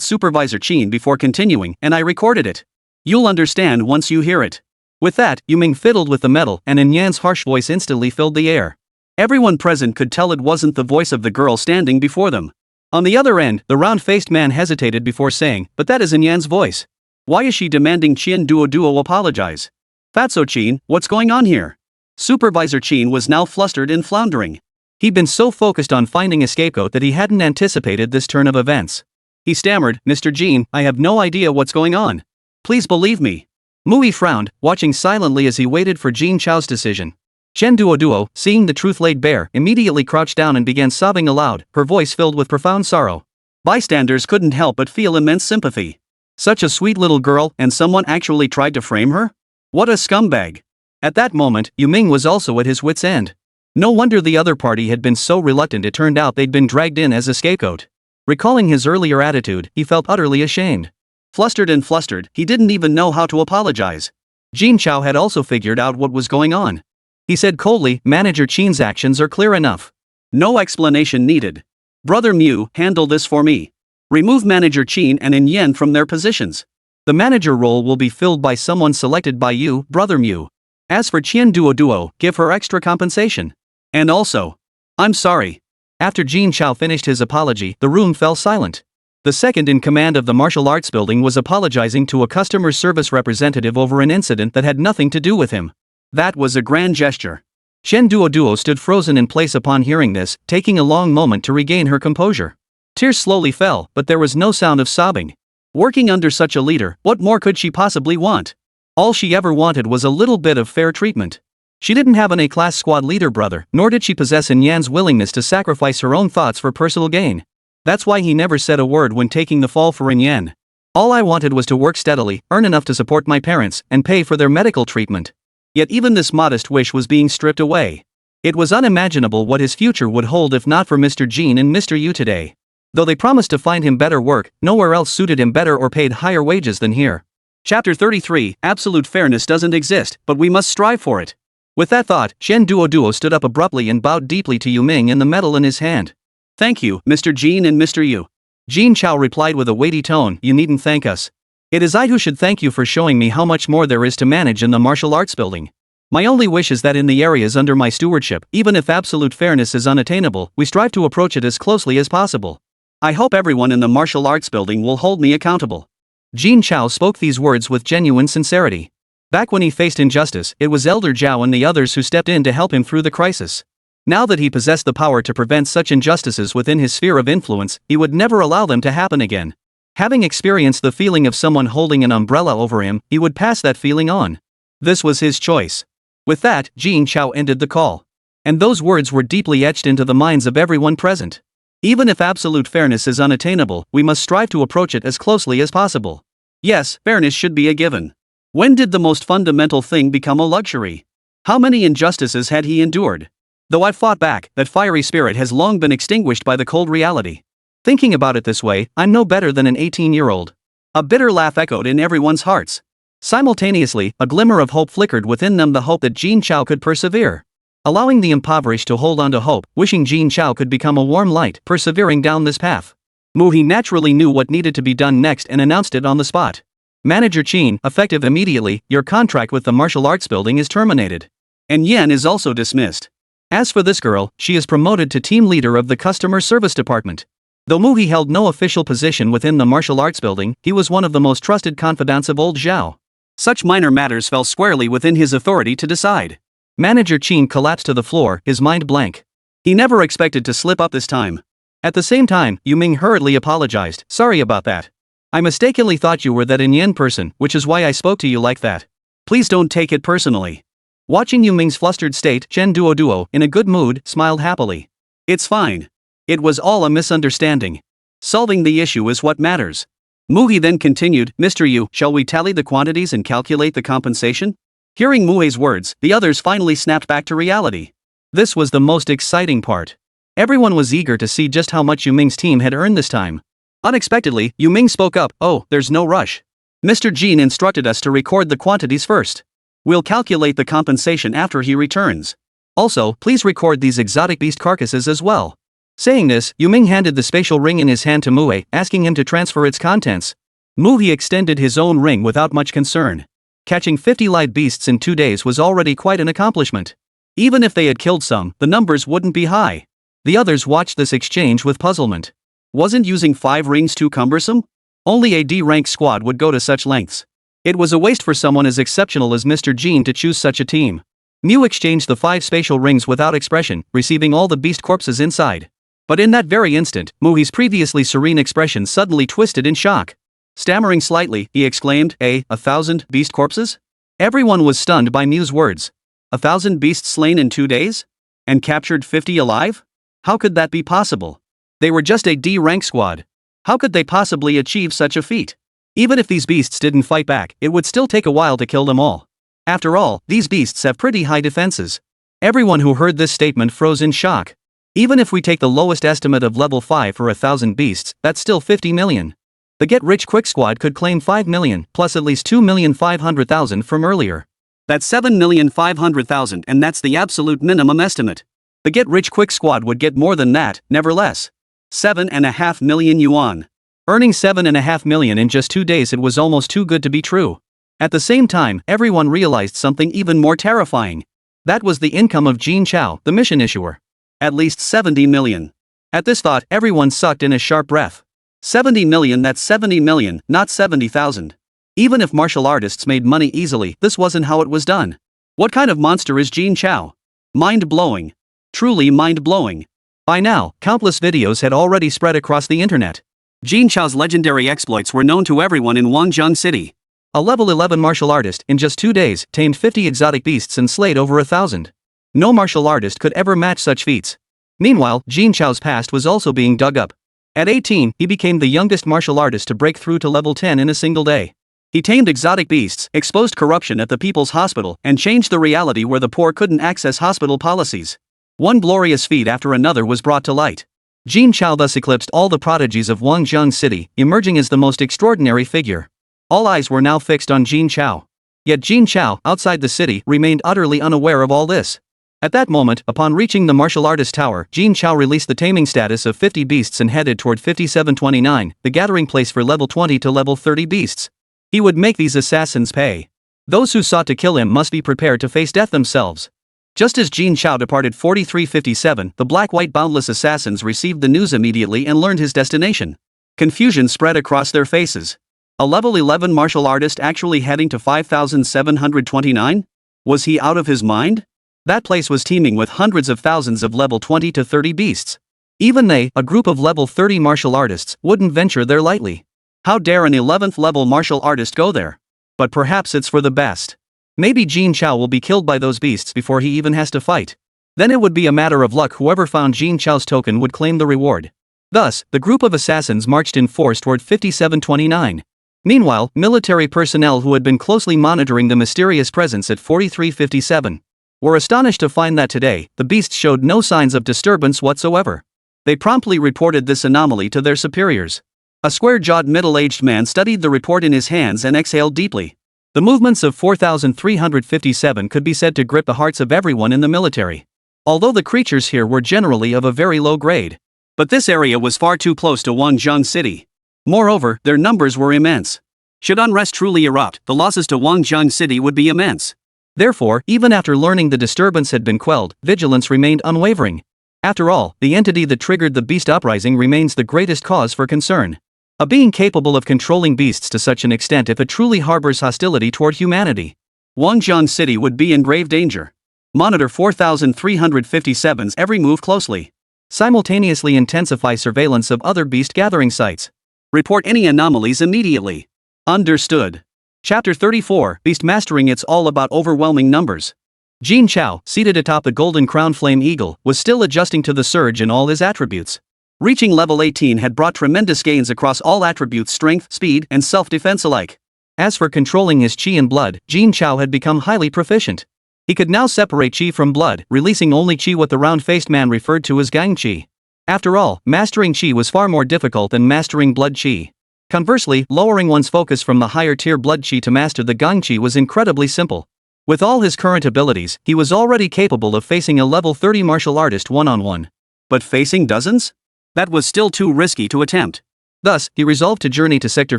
Supervisor Qin before continuing, "And I recorded it. You'll understand once you hear it." With that, Yuming fiddled with the medal, and Yan's harsh voice instantly filled the air. Everyone present could tell it wasn't the voice of the girl standing before them. On the other end, the round-faced man hesitated before saying, "But that is Yan's voice. Why is she demanding Chen Duo apologize? Fatso Qin, what's going on here?" Supervisor Qin was now flustered and floundering. He'd been so focused on finding a scapegoat that he hadn't anticipated this turn of events. He stammered, "Mr. Jin, I have no idea what's going on. Please believe me." Mui frowned, watching silently as he waited for Jin Chao's decision. Chen Duo, seeing the truth laid bare, immediately crouched down and began sobbing aloud, her voice filled with profound sorrow. Bystanders couldn't help but feel immense sympathy. Such a sweet little girl, and someone actually tried to frame her? What a scumbag. At that moment, Yuming was also at his wit's end. No wonder the other party had been so reluctant. It turned out they'd been dragged in as a scapegoat. Recalling his earlier attitude, he felt utterly ashamed. Flustered, he didn't even know how to apologize. Jin Chao had also figured out what was going on. He said coldly, "Manager Qin's actions are clear enough. No explanation needed. Brother Mu, handle this for me. Remove Manager Qin and Yan from their positions. The manager role will be filled by someone selected by you, Brother Mu. As for Chen Duo, give her extra compensation. And also, I'm sorry." After Jin Chao finished his apology, the room fell silent. The second in command of the martial arts building was apologizing to a customer service representative over an incident that had nothing to do with him. That was a grand gesture. Shen Duo stood frozen in place upon hearing this, taking a long moment to regain her composure. Tears slowly fell, but there was no sound of sobbing. Working under such a leader, what more could she possibly want? All she ever wanted was a little bit of fair treatment. She didn't have an A-class squad leader brother, nor did she possess In Yan's willingness to sacrifice her own thoughts for personal gain. That's why he never said a word when taking the fall for In Yan. All I wanted was to work steadily, earn enough to support my parents, and pay for their medical treatment. Yet even this modest wish was being stripped away. It was unimaginable what his future would hold if not for Mr. Jin and Mr. Yu today. Though they promised to find him better work, nowhere else suited him better or paid higher wages than here. Chapter 33, Absolute fairness doesn't exist, but we must strive for it. With that thought, Shen Duo stood up abruptly and bowed deeply to Yu Ming and the medal in his hand. Thank you, Mr. Jin and Mr. Yu. Jin Chao replied with a weighty tone, you needn't thank us. It is I who should thank you for showing me how much more there is to manage in the martial arts building. My only wish is that in the areas under my stewardship, even if absolute fairness is unattainable, we strive to approach it as closely as possible. I hope everyone in the martial arts building will hold me accountable. Jin Chao spoke these words with genuine sincerity. Back when he faced injustice, it was Elder Zhao and the others who stepped in to help him through the crisis. Now that he possessed the power to prevent such injustices within his sphere of influence, he would never allow them to happen again. Having experienced the feeling of someone holding an umbrella over him, he would pass that feeling on. This was his choice. With that, Jin Chao ended the call. And those words were deeply etched into the minds of everyone present. Even if absolute fairness is unattainable, we must strive to approach it as closely as possible. Yes, fairness should be a given. When did the most fundamental thing become a luxury? How many injustices had he endured? Though I've fought back, that fiery spirit has long been extinguished by the cold reality. Thinking about it this way, I'm no better than an 18-year-old. A bitter laugh echoed in everyone's hearts. Simultaneously, a glimmer of hope flickered within them, the hope that Jin Chao could persevere. Allowing the impoverished to hold on to hope, wishing Jin Chao could become a warm light, persevering down this path. Muhi naturally knew what needed to be done next and announced it on the spot. Manager Qin, effective immediately, your contract with the martial arts building is terminated. And Yan is also dismissed. As for this girl, she is promoted to team leader of the customer service department. Though Muhi held no official position within the martial arts building, he was one of the most trusted confidants of old Zhao. Such minor matters fell squarely within his authority to decide. Manager Qin collapsed to the floor, his mind blank. He never expected to slip up this time. At the same time, Yu Ming hurriedly apologized, sorry about that. I mistakenly thought you were that In Yan person, which is why I spoke to you like that. Please don't take it personally. Watching Yu Ming's flustered state, Shen Duo, in a good mood, smiled happily. It's fine. It was all a misunderstanding. Solving the issue is what matters. Muhi then continued, Mr. Yu, shall we tally the quantities and calculate the compensation? Hearing Muhi's words, the others finally snapped back to reality. This was the most exciting part. Everyone was eager to see just how much Yu Ming's team had earned this time. Unexpectedly, Yu Ming spoke up, oh, there's no rush. Mr. Jin instructed us to record the quantities first. We'll calculate the compensation after he returns. Also, please record these exotic beast carcasses as well. Saying this, Yu Ming handed the spatial ring in his hand to Muhe, asking him to transfer its contents. Muhe extended his own ring without much concern. Catching 50 live beasts in 2 days was already quite an accomplishment. Even if they had killed some, the numbers wouldn't be high. The others watched this exchange with puzzlement. Wasn't using 5 rings too cumbersome? Only a D-rank squad would go to such lengths. It was a waste for someone as exceptional as Mr. Jin to choose such a team. Mew exchanged the 5 spatial rings without expression, receiving all the beast corpses inside. But in that very instant, Muhi's previously serene expression suddenly twisted in shock. Stammering slightly, he exclaimed, 1,000 beast corpses? Everyone was stunned by Mew's words. 1,000 beasts slain in 2 days? And captured 50 alive? How could that be possible? They were just a D-rank squad. How could they possibly achieve such a feat? Even if these beasts didn't fight back, it would still take a while to kill them all. After all, these beasts have pretty high defenses. Everyone who heard this statement froze in shock. Even if we take the lowest estimate of level 5 for 1,000 beasts, that's still 50 million. The Get Rich Quick squad could claim 5 million, plus at least 2,500,000 from earlier. That's 7,500,000, and that's the absolute minimum estimate. The Get Rich Quick squad would get more than that, never less. 7.5 million yuan. Earning 7.5 million in just 2 days, it was almost too good to be true. At the same time, everyone realized something even more terrifying. That was the income of Jin Chao, the mission issuer. At least 70 million. At this thought, everyone sucked in a sharp breath. 70 million, that's 70 million, not 70,000. Even if martial artists made money easily, this wasn't how it was done. What kind of monster is Jin Chao? Mind-blowing. Truly mind-blowing. By now, countless videos had already spread across the internet. Jin Chao's legendary exploits were known to everyone in Wangjing City. A level 11 martial artist, in just 2 days, tamed 50 exotic beasts and slayed over 1,000. No martial artist could ever match such feats. Meanwhile, Jin Chao's past was also being dug up. At 18, he became the youngest martial artist to break through to level 10 in a single day. He tamed exotic beasts, exposed corruption at the People's Hospital, and changed the reality where the poor couldn't access hospital policies. One glorious feat after another was brought to light. Jin Chao thus eclipsed all the prodigies of Wangjing City, emerging as the most extraordinary figure. All eyes were now fixed on Jin Chao. Yet Jin Chao, outside the city, remained utterly unaware of all this. At that moment, upon reaching the martial artist tower, Jin Chao released the taming status of 50 beasts and headed toward 5729, the gathering place for level 20 to level 30 beasts. He would make these assassins pay. Those who sought to kill him must be prepared to face death themselves. Just as Jin Chao departed 4357, the black-white boundless assassins received the news immediately and learned his destination. Confusion spread across their faces. A level 11 martial artist actually heading to 5729? Was he out of his mind? That place was teeming with hundreds of thousands of level 20 to 30 beasts. Even they, a group of level 30 martial artists, wouldn't venture there lightly. How dare an 11th level martial artist go there? But perhaps it's for the best. Maybe Jin Chao will be killed by those beasts before he even has to fight. Then it would be a matter of luck whoever found Jin Chao's token would claim the reward. Thus, the group of assassins marched in force toward 5729. Meanwhile, military personnel who had been closely monitoring the mysterious presence at 4357 were astonished to find that today, the beasts showed no signs of disturbance whatsoever. They promptly reported this anomaly to their superiors. A square-jawed middle-aged man studied the report in his hands and exhaled deeply. The movements of 4357 could be said to grip the hearts of everyone in the military. Although the creatures here were generally of a very low grade. But this area was far too close to Wangjing City. Moreover, their numbers were immense. Should unrest truly erupt, the losses to Wangjing City would be immense. Therefore, even after learning the disturbance had been quelled, vigilance remained unwavering. After all, the entity that triggered the beast uprising remains the greatest cause for concern. A being capable of controlling beasts to such an extent if it truly harbors hostility toward humanity. Wangjing City would be in grave danger. Monitor 4357's every move closely. Simultaneously intensify surveillance of other beast gathering sites. Report any anomalies immediately. Understood. Chapter 34, Beast Mastering. It's all about overwhelming numbers. Jin Chao, seated atop the golden crown flame eagle, was still adjusting to the surge in all his attributes. Reaching level 18 had brought tremendous gains across all attributes: strength, speed, and self-defense alike. As for controlling his chi and blood, Jin Chao had become highly proficient. He could now separate chi from blood, releasing only chi, what the round-faced man referred to as gang chi. After all, mastering chi was far more difficult than mastering blood chi. Conversely, lowering one's focus from the higher-tier blood chi to master the gang chi was incredibly simple. With all his current abilities, he was already capable of facing a level 30 martial artist one-on-one. But facing dozens? That was still too risky to attempt. Thus, he resolved to journey to Sector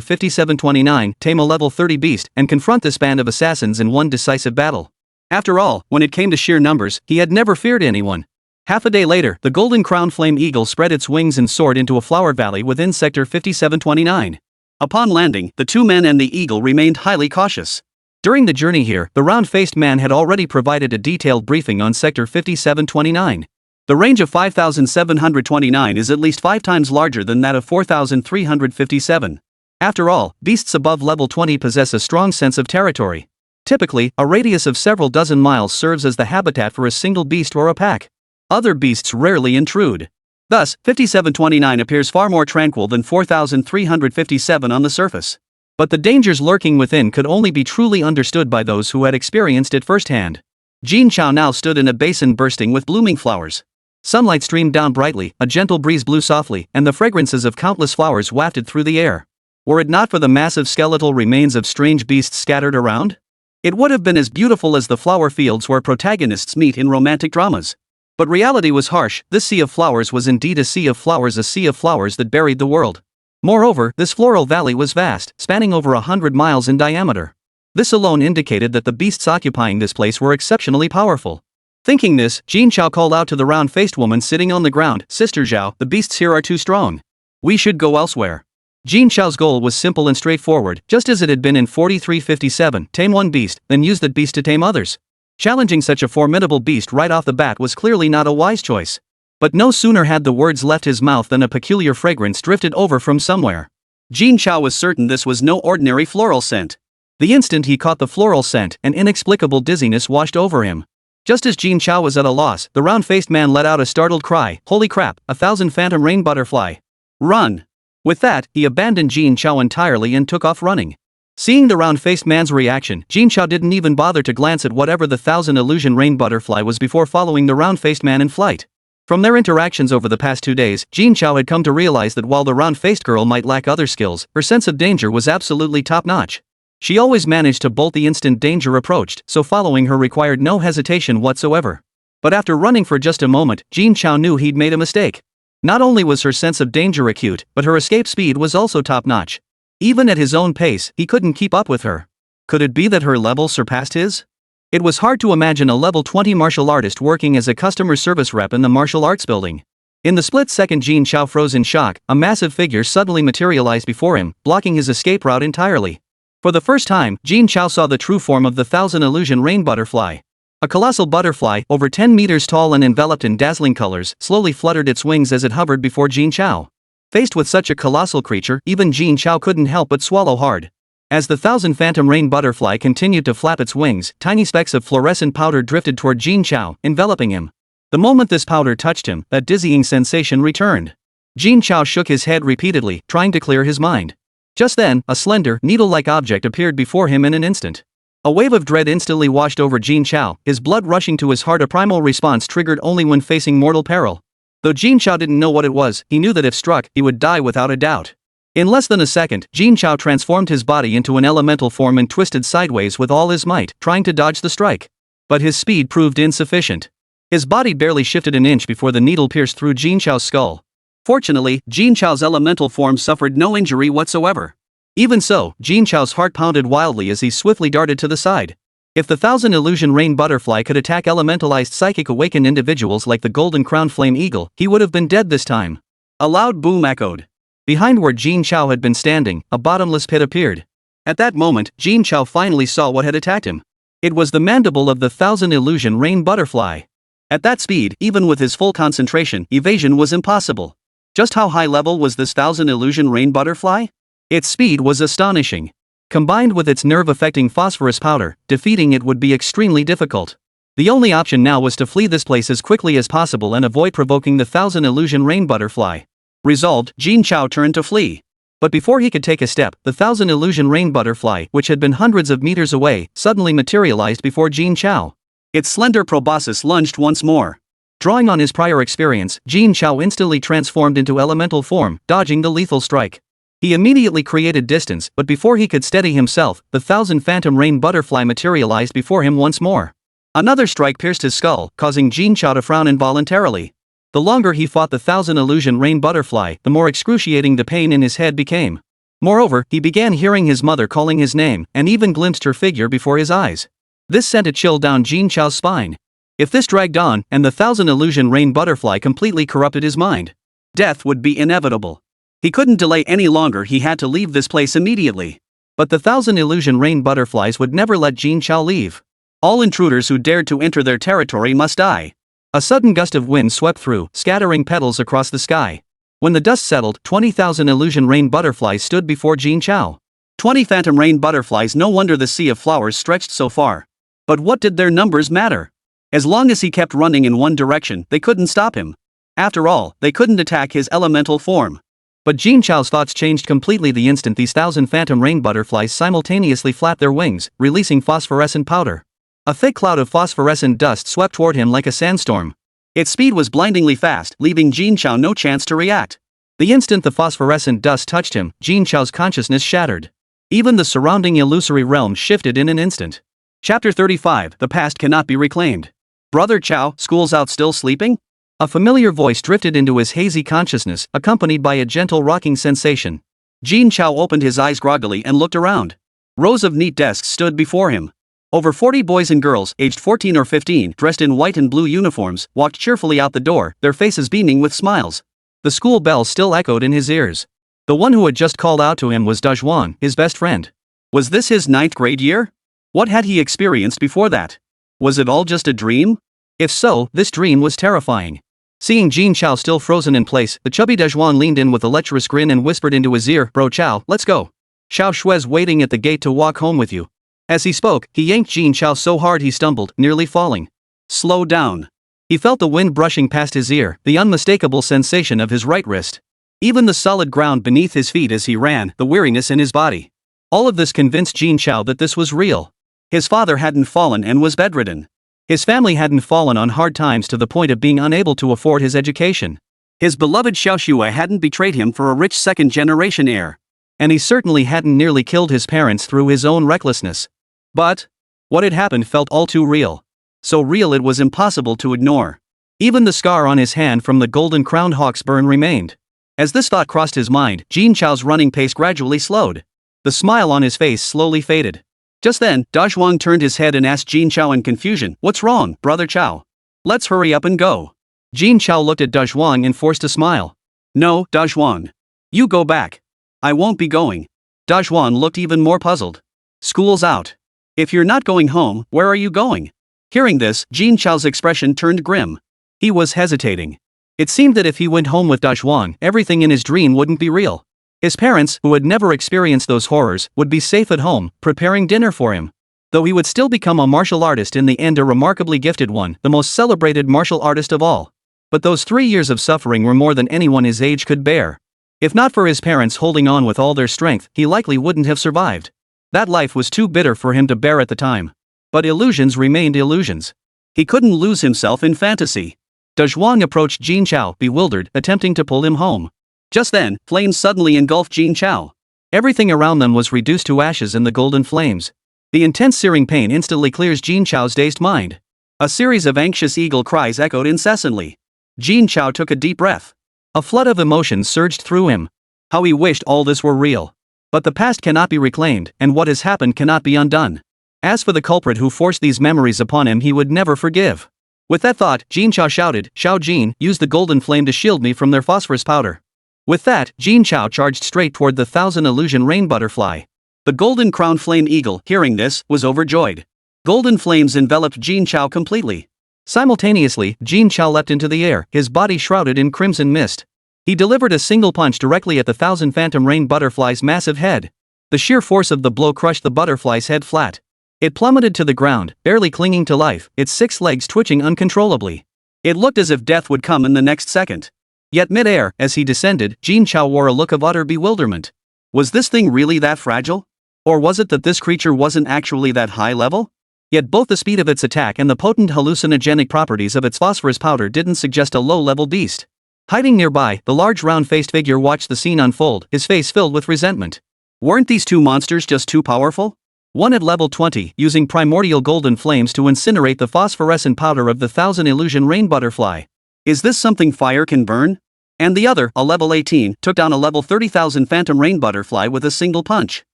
5729, tame a level 30 beast, and confront this band of assassins in one decisive battle. After all, when it came to sheer numbers, he had never feared anyone. Half a day later, the golden crown flame eagle spread its wings and soared into a flower valley within Sector 5729. Upon landing, the two men and the eagle remained highly cautious. During the journey here, the round-faced man had already provided a detailed briefing on Sector 5729. The range of 5729 is at least 5 times larger than that of 4357. After all, beasts above level 20 possess a strong sense of territory. Typically, a radius of several dozen miles serves as the habitat for a single beast or a pack. Other beasts rarely intrude. Thus, 5729 appears far more tranquil than 4357 on the surface. But the dangers lurking within could only be truly understood by those who had experienced it firsthand. Jin Chao now stood in a basin bursting with blooming flowers. Sunlight streamed down brightly, a gentle breeze blew softly, and the fragrances of countless flowers wafted through the air. Were it not for the massive skeletal remains of strange beasts scattered around, it would have been as beautiful as the flower fields where protagonists meet in romantic dramas. But reality was harsh. This sea of flowers was indeed a sea of flowers that buried the world. Moreover, this floral valley was vast, spanning over 100 miles in diameter. This alone indicated that the beasts occupying this place were exceptionally powerful. Thinking this, Jin Chao called out to the round-faced woman sitting on the ground, "Sister Zhao, the beasts here are too strong. We should go elsewhere." Jin Chao's goal was simple and straightforward, just as it had been in 4357, tame one beast, then use that beast to tame others. Challenging such a formidable beast right off the bat was clearly not a wise choice. But no sooner had the words left his mouth than a peculiar fragrance drifted over from somewhere. Jin Chao was certain this was no ordinary floral scent. The instant he caught the floral scent, an inexplicable dizziness washed over him. Just as Jin Chao was at a loss, the round-faced man let out a startled cry, "Holy crap, 1,000 phantom rain butterfly! Run!" With that, he abandoned Jin Chao entirely and took off running. Seeing the round-faced man's reaction, Jin Chao didn't even bother to glance at whatever the 1,000 illusion rain butterfly was before following the round-faced man in flight. From their interactions over the past 2 days, Jin Chao had come to realize that while the round-faced girl might lack other skills, her sense of danger was absolutely top-notch. She always managed to bolt the instant danger approached, so following her required no hesitation whatsoever. But after running for just a moment, Jin Chao knew he'd made a mistake. Not only was her sense of danger acute, but her escape speed was also top-notch. Even at his own pace, he couldn't keep up with her. Could it be that her level surpassed his? It was hard to imagine a level 20 martial artist working as a customer service rep in the martial arts building. In the split second Jin Chao froze in shock, a massive figure suddenly materialized before him, blocking his escape route entirely. For the first time, Jin Chao saw the true form of the 1,000 illusion rain butterfly. A colossal butterfly, over 10 meters tall and enveloped in dazzling colors, slowly fluttered its wings as it hovered before Jin Chao. Faced with such a colossal creature, even Jin Chao couldn't help but swallow hard. As the 1,000 phantom rain butterfly continued to flap its wings, tiny specks of fluorescent powder drifted toward Jin Chao, enveloping him. The moment this powder touched him, that dizzying sensation returned. Jin Chao shook his head repeatedly, trying to clear his mind. Just then, a slender, needle-like object appeared before him in an instant. A wave of dread instantly washed over Jin Chao, his blood rushing to his heart, a primal response triggered only when facing mortal peril. Though Jin Chao didn't know what it was, he knew that if struck, he would die without a doubt. In less than a second, Jin Chao transformed his body into an elemental form and twisted sideways with all his might, trying to dodge the strike. But his speed proved insufficient. His body barely shifted an inch before the needle pierced through Jin Chao's skull. Fortunately, Jin Chao's elemental form suffered no injury whatsoever. Even so, Jin Chao's heart pounded wildly as he swiftly darted to the side. If the 1,000 illusion rain butterfly could attack elementalized psychic awakened individuals like the golden crowned flame eagle, he would have been dead this time. A loud boom echoed. Behind where Jin Chao had been standing, a bottomless pit appeared. At that moment, Jin Chao finally saw what had attacked him. It was the mandible of the 1,000 illusion rain butterfly. At that speed, even with his full concentration, evasion was impossible. Just how high level was this 1,000 illusion rain butterfly? Its speed was astonishing. Combined with its nerve-affecting phosphorus powder, defeating it would be extremely difficult. The only option now was to flee this place as quickly as possible and avoid provoking the 1,000 illusion rain butterfly. Resolved, Jin Chao turned to flee. But before he could take a step, the 1,000 illusion rain butterfly, which had been hundreds of meters away, suddenly materialized before Jin Chao. Its slender proboscis lunged once more. Drawing on his prior experience, Jin Chao instantly transformed into elemental form, dodging the lethal strike. He immediately created distance, but before he could steady himself, the 1,000 phantom rain butterfly materialized before him once more. Another strike pierced his skull, causing Jin Chao to frown involuntarily. The longer he fought the 1,000 illusion rain butterfly, the more excruciating the pain in his head became. Moreover, he began hearing his mother calling his name, and even glimpsed her figure before his eyes. This sent a chill down Jin Chao's spine. If this dragged on, and the 1,000 illusion rain butterfly completely corrupted his mind, death would be inevitable. He couldn't delay any longer, he had to leave this place immediately. But the 1,000 illusion rain butterflies would never let Jin Chao leave. All intruders who dared to enter their territory must die. A sudden gust of wind swept through, scattering petals across the sky. When the dust settled, 20,000 illusion rain butterflies stood before Jin Chao. 20 phantom rain butterflies, no wonder the sea of flowers stretched so far. But what did their numbers matter? As long as he kept running in one direction, they couldn't stop him. After all, they couldn't attack his elemental form. But Jin Chao's thoughts changed completely the instant these 1,000 phantom rain butterflies simultaneously flapped their wings, releasing phosphorescent powder. A thick cloud of phosphorescent dust swept toward him like a sandstorm. Its speed was blindingly fast, leaving Jin Chao no chance to react. The instant the phosphorescent dust touched him, Jin Chao's consciousness shattered. Even the surrounding illusory realm shifted in an instant. Chapter 35, The Past Cannot Be Reclaimed. Brother Chao, school's out, still sleeping? A familiar voice drifted into his hazy consciousness, accompanied by a gentle rocking sensation. Jin Chao opened his eyes groggily and looked around. Rows of neat desks stood before him. Over 40 boys and girls, aged 14 or 15, dressed in white and blue uniforms, walked cheerfully out the door, their faces beaming with smiles. The school bell still echoed in his ears. The one who had just called out to him was Dajwan, his best friend. Was this his 9th grade year? What had he experienced before that? Was it all just a dream? If so, this dream was terrifying. Seeing Jin Chao still frozen in place, the chubby Dajwan leaned in with a lecherous grin and whispered into his ear, "Bro Chao, let's go. Xiao Shui's waiting at the gate to walk home with you." As he spoke, he yanked Jin Chao so hard he stumbled, nearly falling. "Slow down." He felt the wind brushing past his ear, the unmistakable sensation of his right wrist. Even the solid ground beneath his feet as he ran, the weariness in his body. All of this convinced Jin Chao that this was real. His father hadn't fallen and was bedridden. His family hadn't fallen on hard times to the point of being unable to afford his education. His beloved Xiao Shui hadn't betrayed him for a rich second-generation heir. And he certainly hadn't nearly killed his parents through his own recklessness. But what had happened felt all too real. So real it was impossible to ignore. Even the scar on his hand from the golden-crowned hawk's burn remained. As this thought crossed his mind, Jin Chao's running pace gradually slowed. The smile on his face slowly faded. Just then, Dajwang turned his head and asked Jin Chao in confusion, "What's wrong, Brother Chao? Let's hurry up and go." Jin Chao looked at Dajwang and forced a smile. "No, Dajwang. You go back. I won't be going." Dajwang looked even more puzzled. "School's out. If you're not going home, where are you going?" Hearing this, Jin Chao's expression turned grim. He was hesitating. It seemed that if he went home with Dajwang, everything in his dream wouldn't be real. His parents, who had never experienced those horrors, would be safe at home, preparing dinner for him. Though he would still become a martial artist in the end, a remarkably gifted one, the most celebrated martial artist of all. But those 3 years of suffering were more than anyone his age could bear. If not for his parents holding on with all their strength, he likely wouldn't have survived. That life was too bitter for him to bear at the time. But illusions remained illusions. He couldn't lose himself in fantasy. Dajwang approached Jin Chao, bewildered, attempting to pull him home. Just then, flames suddenly engulfed Jin Chao. Everything around them was reduced to ashes in the golden flames. The intense searing pain instantly clears Jin Chao's dazed mind. A series of anxious eagle cries echoed incessantly. Jin Chao took a deep breath. A flood of emotions surged through him. How he wished all this were real. But the past cannot be reclaimed, and what has happened cannot be undone. As for the culprit who forced these memories upon him, he would never forgive. With that thought, Jin Chao shouted, "Xiao Jin, use the golden flame to shield me from their phosphorus powder." With that, Jin Chao charged straight toward the 1,000 illusion rain butterfly. The golden crowned flame eagle, hearing this, was overjoyed. Golden flames enveloped Jin Chao completely. Simultaneously, Jin Chao leapt into the air, his body shrouded in crimson mist. He delivered a single punch directly at the 1,000 phantom rain butterfly's massive head. The sheer force of the blow crushed the butterfly's head flat. It plummeted to the ground, barely clinging to life, its 6 legs twitching uncontrollably. It looked as if death would come in the next second. Yet mid-air, as he descended, Jin Chao wore a look of utter bewilderment. Was this thing really that fragile? Or was it that this creature wasn't actually that high level? Yet both the speed of its attack and the potent hallucinogenic properties of its phosphorus powder didn't suggest a low-level beast. Hiding nearby, the large round-faced figure watched the scene unfold, his face filled with resentment. Weren't these two monsters just too powerful? One at level 20, using primordial golden flames to incinerate the phosphorescent powder of the 1,000 illusion rain butterfly. Is this something fire can burn? And the other, a level 18, took down a level 30,000 phantom rain butterfly with a single punch.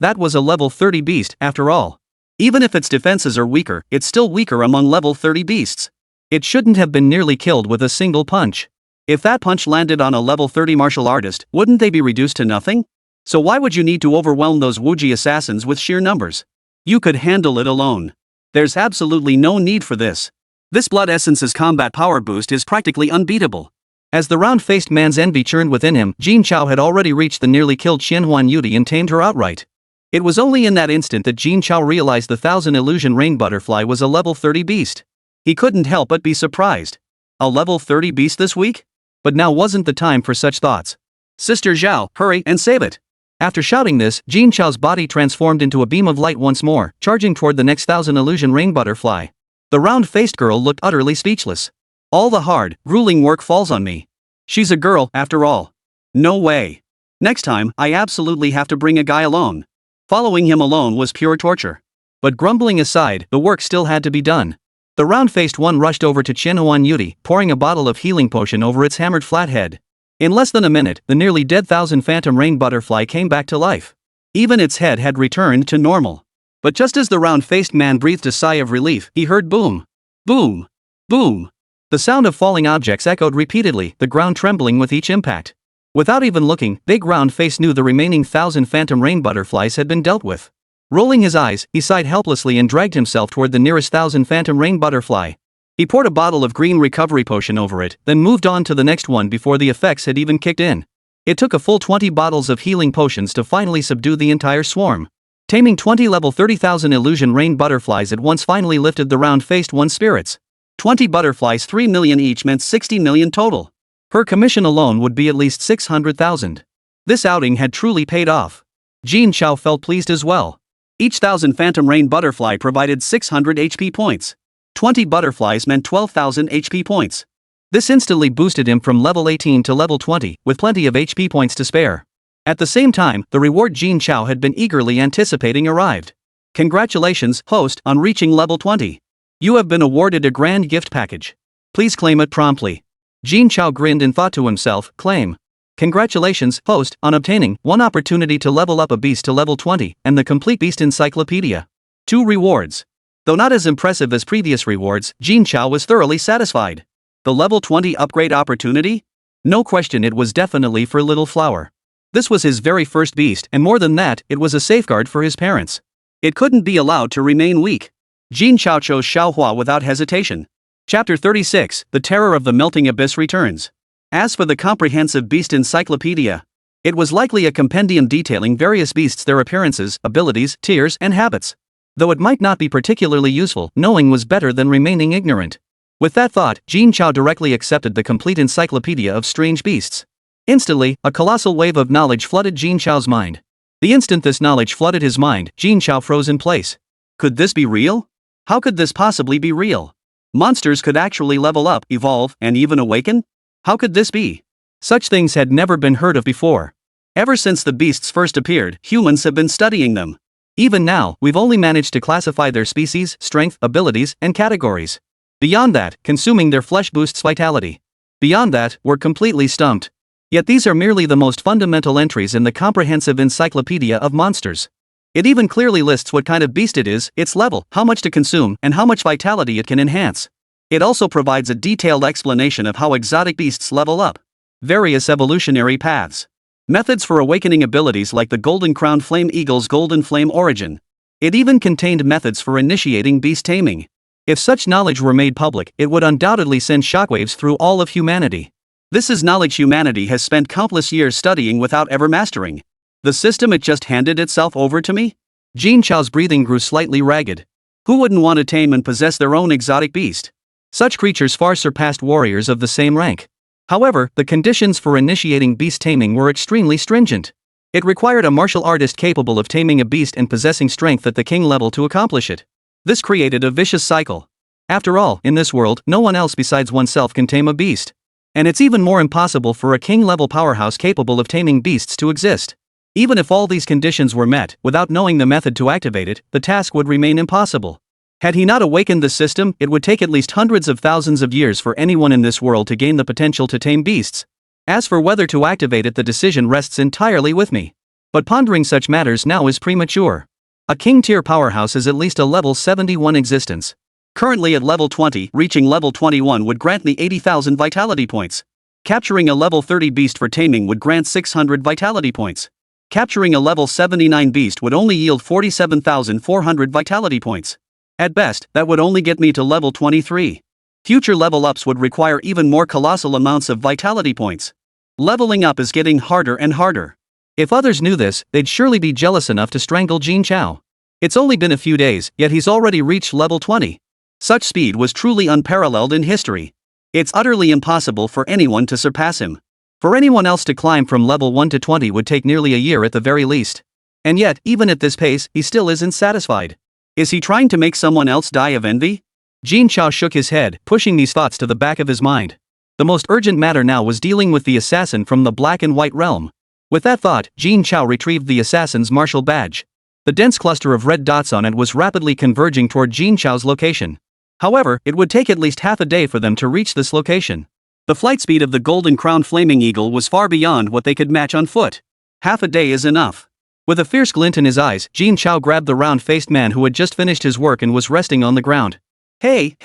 That was a level 30 beast, after all. Even if its defenses are weaker, it's still weaker among level 30 beasts. It shouldn't have been nearly killed with a single punch. If that punch landed on a level 30 martial artist, wouldn't they be reduced to nothing? So why would you need to overwhelm those Wuji assassins with sheer numbers? You could handle it alone. There's absolutely no need for this. This blood essence's combat power boost is practically unbeatable. As the round-faced man's envy churned within him, Jin Chao had already reached the nearly killed Qianhuan Yudi and tamed her outright. It was only in that instant that Jin Chao realized the 1,000 illusion rain butterfly was a level 30 beast. He couldn't help but be surprised. A level 30 beast this week? But now wasn't the time for such thoughts. "Sister Zhao, hurry and save it." After shouting this, Jin Chao's body transformed into a beam of light once more, charging toward the next 1,000 illusion rain butterfly. The round-faced girl looked utterly speechless. All the hard, grueling work falls on me. She's a girl, after all. No way. Next time, I absolutely have to bring a guy along. Following him alone was pure torture. But grumbling aside, the work still had to be done. The round-faced one rushed over to Qianhuan Yudi, pouring a bottle of healing potion over its hammered flat head. In less than a minute, the nearly dead 1,000 phantom rain butterfly came back to life. Even its head had returned to normal. But just as the round-faced man breathed a sigh of relief, he heard boom, boom, boom. The sound of falling objects echoed repeatedly, the ground trembling with each impact. Without even looking, Big Round Face knew the remaining 1,000 phantom rain butterflies had been dealt with. Rolling his eyes, he sighed helplessly and dragged himself toward the nearest 1,000 phantom rain butterfly. He poured a bottle of green recovery potion over it, then moved on to the next one before the effects had even kicked in. It took a full 20 bottles of healing potions to finally subdue the entire swarm. Taming 20 level 30,000 illusion rain butterflies at once finally lifted the round-faced one's spirits. 20 butterflies, 3 million each, meant 60 million total. Her commission alone would be at least 600,000. This outing had truly paid off. Jin Chao felt pleased as well. Each 1,000 phantom rain butterfly provided 600 HP points. 20 butterflies meant 12,000 HP points. This instantly boosted him from level 18 to level 20, with plenty of HP points to spare. At the same time, the reward Jin Chao had been eagerly anticipating arrived. Congratulations, host, on reaching level 20. You have been awarded a grand gift package. Please claim it promptly. Jin Chao grinned and thought to himself, claim. Congratulations, host, on obtaining one opportunity to level up a beast to level 20, and the complete beast encyclopedia. 2 rewards. Though not as impressive as previous rewards, Jin Chao was thoroughly satisfied. The level 20 upgrade opportunity? No question, it was definitely for Little Flower. This was his very first beast, and more than that, it was a safeguard for his parents. It couldn't be allowed to remain weak. Jin Chao chose Xiaohua without hesitation. Chapter 36, The Terror of the Melting Abyss returns. As for the comprehensive beast encyclopedia, it was likely a compendium detailing various beasts, their appearances, abilities, tiers, and habits. Though it might not be particularly useful, knowing was better than remaining ignorant. With that thought, Jin Chao directly accepted the complete encyclopedia of strange beasts. Instantly, a colossal wave of knowledge flooded Jin Chao's mind. The instant this knowledge flooded his mind, Jin Chao froze in place. Could this be real? How could this possibly be real? Monsters could actually level up, evolve, and even awaken? How could this be? Such things had never been heard of before. Ever since the beasts first appeared, humans have been studying them. Even now, we've only managed to classify their species, strength, abilities, and categories. Beyond that, consuming their flesh boosts vitality. Beyond that, we're completely stumped. Yet these are merely the most fundamental entries in the comprehensive encyclopedia of monsters. It even clearly lists what kind of beast it is, its level, how much to consume, and how much vitality it can enhance. It also provides a detailed explanation of how exotic beasts level up. Various evolutionary paths. Methods for awakening abilities like the Golden Crowned Flame Eagle's Golden Flame origin. It even contained methods for initiating beast taming. If such knowledge were made public, it would undoubtedly send shockwaves through all of humanity. This is knowledge humanity has spent countless years studying without ever mastering. The system it just handed itself over to me? Jin Chao's breathing grew slightly ragged. Who wouldn't want to tame and possess their own exotic beast? Such creatures far surpassed warriors of the same rank. However, the conditions for initiating beast taming were extremely stringent. It required a martial artist capable of taming a beast and possessing strength at the king level to accomplish it. This created a vicious cycle. After all, in this world, no one else besides oneself can tame a beast. And it's even more impossible for a king-level powerhouse capable of taming beasts to exist. Even if all these conditions were met, without knowing the method to activate it, the task would remain impossible. Had he not awakened the system, it would take at least hundreds of thousands of years for anyone in this world to gain the potential to tame beasts. As for whether to activate it, the decision rests entirely with me. But pondering such matters now is premature. A king-tier powerhouse is at least a level 71 existence. Currently at level 20, reaching level 21 would grant me 80,000 vitality points. Capturing a level 30 beast for taming would grant 600 vitality points. Capturing a level 79 beast would only yield 47,400 vitality points. At best, that would only get me to level 23. Future level ups would require even more colossal amounts of vitality points. Leveling up is getting harder and harder. If others knew this, they'd surely be jealous enough to strangle Jin Chao. It's only been a few days, yet he's already reached level 20. Such speed was truly unparalleled in history. It's utterly impossible for anyone to surpass him. For anyone else to climb from level 1 to 20 would take nearly a year at the very least. And yet, even at this pace, he still isn't satisfied. Is he trying to make someone else die of envy? Jin Chao shook his head, pushing these thoughts to the back of his mind. The most urgent matter now was dealing with the assassin from the Black and White realm. With that thought, Jin Chao retrieved the assassin's martial badge. The dense cluster of red dots on it was rapidly converging toward Jin Chao's location. However, it would take at least half a day for them to reach this location. The flight speed of the Golden Crowned Flaming Eagle was far beyond what they could match on foot. Half a day is enough. With a fierce glint in his eyes, Jin Chao grabbed the round-faced man who had just finished his work and was resting on the ground. Hey!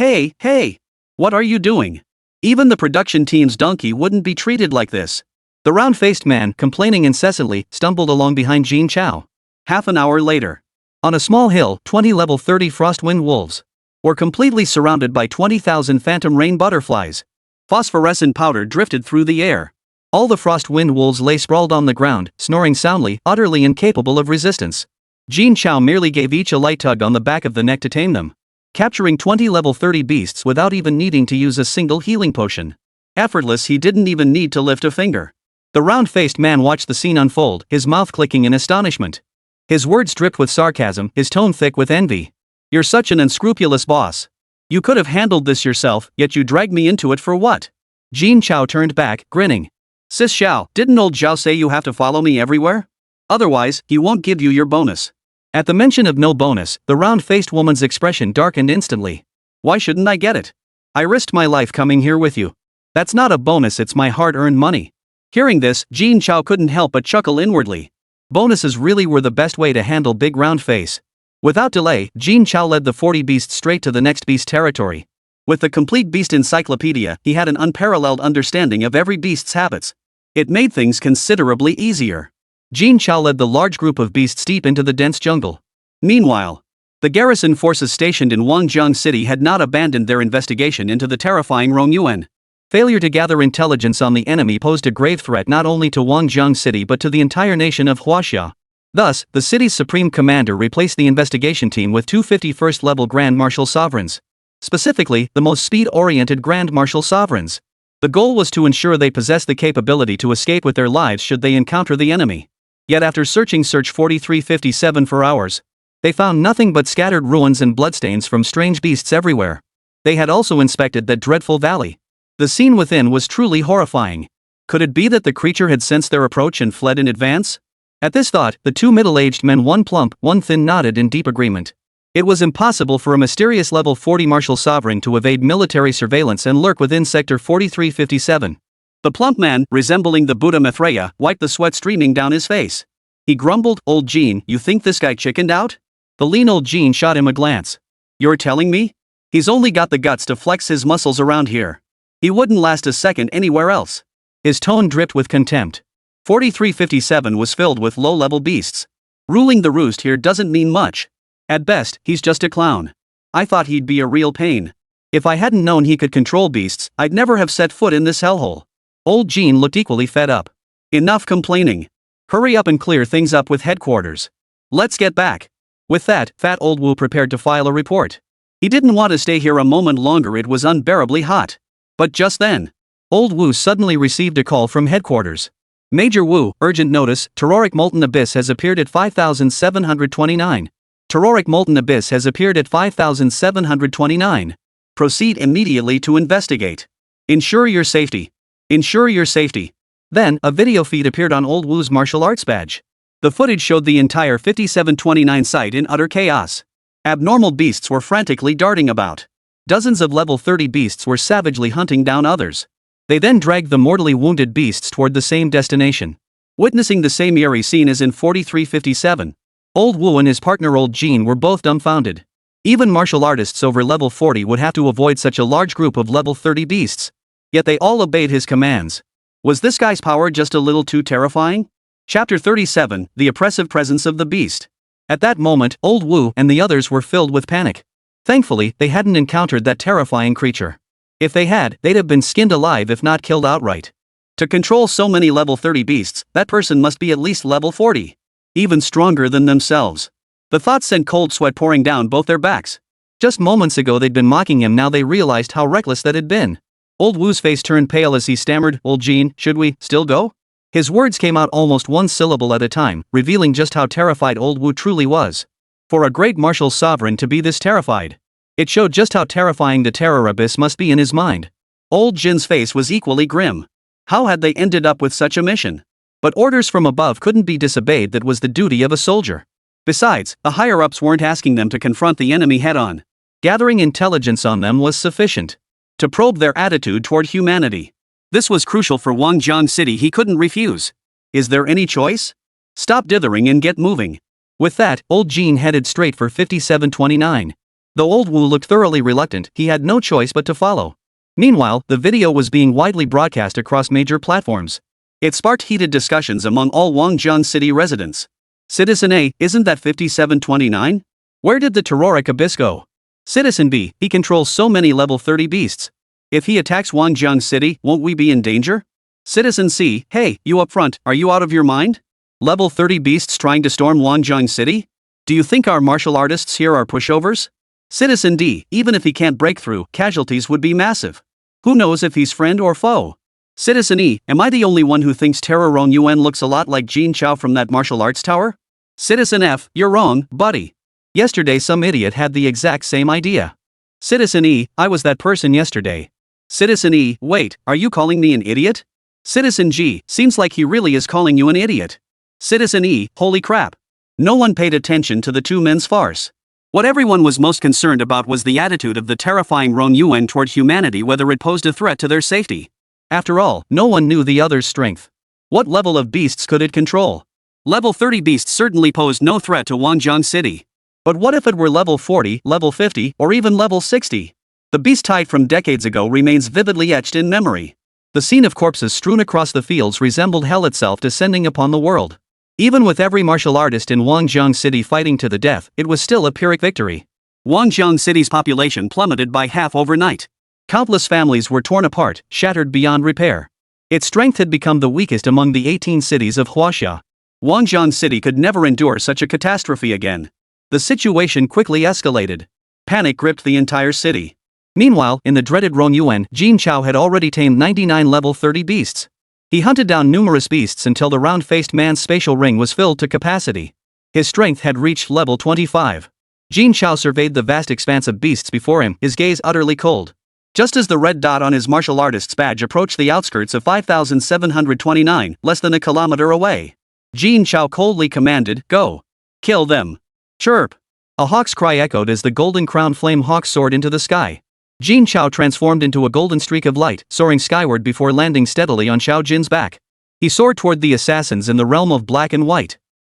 What are you doing? Even the production team's donkey wouldn't be treated like this. The round-faced man, complaining incessantly, stumbled along behind Jin Chao. Half an hour later. On a small hill, 20 level 30 frostwind wolves were completely surrounded by 20,000 phantom rain butterflies. Phosphorescent powder drifted through the air. All the frostwind wolves lay sprawled on the ground, snoring soundly, utterly incapable of resistance. Jin Chao merely gave each a light tug on the back of the neck to tame them, capturing 20 level 30 beasts without even needing to use a single healing potion. Effortless, he didn't even need to lift a finger. The round-faced man watched the scene unfold, his mouth clicking in astonishment. His words dripped with sarcasm, his tone thick with envy. "You're such an unscrupulous boss. You could have handled this yourself, yet you dragged me into it for what?" Jin Chao turned back, grinning. "Sis Xiao, didn't old Zhao say you have to follow me everywhere? Otherwise, he won't give you your bonus." At the mention of no bonus, the round-faced woman's expression darkened instantly. "Why shouldn't I get it? I risked my life coming here with you. That's not a bonus, it's my hard-earned money." Hearing this, Jin Chao couldn't help but chuckle inwardly. Bonuses really were the best way to handle big round face. Without delay, Jin Chao led the 40 beasts straight to the next beast territory. With the complete beast encyclopedia, he had an unparalleled understanding of every beast's habits. It made things considerably easier. Jin Chao led the large group of beasts deep into the dense jungle. Meanwhile, the garrison forces stationed in Wangjiang City had not abandoned their investigation into the terrifying Rongyuan. Failure to gather intelligence on the enemy posed a grave threat not only to Wangjiang City but to the entire nation of Huaxia. Thus, the city's supreme commander replaced the investigation team with two 51st-level Grand Marshal Sovereigns. Specifically, the most speed-oriented Grand Marshal Sovereigns. The goal was to ensure they possessed the capability to escape with their lives should they encounter the enemy. Yet after searching Search 4357 for hours, they found nothing but scattered ruins and bloodstains from strange beasts everywhere. They had also inspected that dreadful valley. The scene within was truly horrifying. Could it be that the creature had sensed their approach and fled in advance? At this thought, the two middle-aged men, one plump, one thin, nodded in deep agreement. It was impossible for a mysterious level 40 martial sovereign to evade military surveillance and lurk within Sector 4357. The plump man, resembling the Buddha Maitreya, wiped the sweat streaming down his face. He grumbled, "Old Gene, you think this guy chickened out?" The lean old Gene shot him a glance. "You're telling me? He's only got the guts to flex his muscles around here. He wouldn't last a second anywhere else." His tone dripped with contempt. 4357 was filled with low-level beasts. Ruling the roost here doesn't mean much. At best, he's just a clown. I thought he'd be a real pain. If I hadn't known he could control beasts, I'd never have set foot in this hellhole. Old Gene looked equally fed up. "Enough complaining. Hurry up and clear things up with headquarters. Let's get back." With that, Fat Old Wu prepared to file a report. He didn't want to stay here a moment longer, it was unbearably hot. But just then, Old Wu suddenly received a call from headquarters. "Major Wu, urgent notice, Terroric Molten Abyss has appeared at 5729. Terroric Molten Abyss has appeared at 5729. Proceed immediately to investigate. Ensure your safety. Ensure your safety." Then, a video feed appeared on Old Wu's martial arts badge. The footage showed the entire 5729 site in utter chaos. Abnormal beasts were frantically darting about. Dozens of level 30 beasts were savagely hunting down others. They then dragged the mortally wounded beasts toward the same destination. Witnessing the same eerie scene as in 4357, Old Wu and his partner Old Gene were both dumbfounded. Even martial artists over level 40 would have to avoid such a large group of level 30 beasts. Yet they all obeyed his commands. Was this guy's power just a little too terrifying? Chapter 37, The Oppressive Presence of the Beast. At that moment, Old Wu and the others were filled with panic. Thankfully, they hadn't encountered that terrifying creature. If they had, they'd have been skinned alive if not killed outright. To control so many level 30 beasts, that person must be at least level 40. Even stronger than themselves. The thought sent cold sweat pouring down both their backs. Just moments ago they'd been mocking him, now they realized how reckless that had been. Old Wu's face turned pale as he stammered, "Old Gene, should we still go?" His words came out almost one syllable at a time, revealing just how terrified Old Wu truly was. For a great martial sovereign to be this terrified. It showed just how terrifying the terror abyss must be in his mind. Old Jin's face was equally grim. How had they ended up with such a mission? But orders from above couldn't be disobeyed, that was the duty of a soldier. Besides, the higher-ups weren't asking them to confront the enemy head-on. Gathering intelligence on them was sufficient. To probe their attitude toward humanity. This was crucial for Wangjiang City, he couldn't refuse. Is there any choice? Stop dithering and get moving. With that, Old Gene headed straight for 5729. Though Old Wu looked thoroughly reluctant, he had no choice but to follow. Meanwhile, the video was being widely broadcast across major platforms. It sparked heated discussions among all Wangjiang City residents. Citizen A, isn't that 5729? Where did the terroric abyss go? Citizen B, he controls so many level 30 beasts. If he attacks Wangjiang City, won't we be in danger? Citizen C, hey, you up front, are you out of your mind? Level 30 beasts trying to storm Wangjiang City? Do you think our martial artists here are pushovers? Citizen D, even if he can't break through, casualties would be massive. Who knows if he's friend or foe? Citizen E, am I the only one who thinks Terror Rong Yuan looks a lot like Jin Chao from that martial arts tower? Citizen F, you're wrong, buddy. Yesterday some idiot had the exact same idea. Citizen E, I was that person yesterday. Citizen E, wait, are you calling me an idiot? Citizen G, seems like he really is calling you an idiot. Citizen E, holy crap. No one paid attention to the two men's farce. What everyone was most concerned about was the attitude of the terrifying Rong Yuan toward humanity, whether it posed a threat to their safety. After all, no one knew the other's strength. What level of beasts could it control? Level 30 beasts certainly posed no threat to Wangjiang City. But what if it were level 40, level 50, or even level 60? The beast type from decades ago remains vividly etched in memory. The scene of corpses strewn across the fields resembled hell itself descending upon the world. Even with every martial artist in Wangjiang City fighting to the death, it was still a Pyrrhic victory. Wangjiang City's population plummeted by half overnight. Countless families were torn apart, shattered beyond repair. Its strength had become the weakest among the 18 cities of Huaxia. Wangjiang City could never endure such a catastrophe again. The situation quickly escalated. Panic gripped the entire city. Meanwhile, in the dreaded Rongyuan, Jin Chao had already tamed 99 level 30 beasts. He hunted down numerous beasts until the round-faced man's spatial ring was filled to capacity. His strength had reached level 25. Jin Chao surveyed the vast expanse of beasts before him, his gaze utterly cold. Just as the red dot on his martial artist's badge approached the outskirts of 5,729, less than a kilometer away, Jin Chao coldly commanded, "Go! Kill them!" Chirp! A hawk's cry echoed as the golden crown flame hawk soared into the sky. Jin Chao transformed into a golden streak of light, soaring skyward before landing steadily on Xiao Jin's back. He soared toward the assassins in the realm of black and white.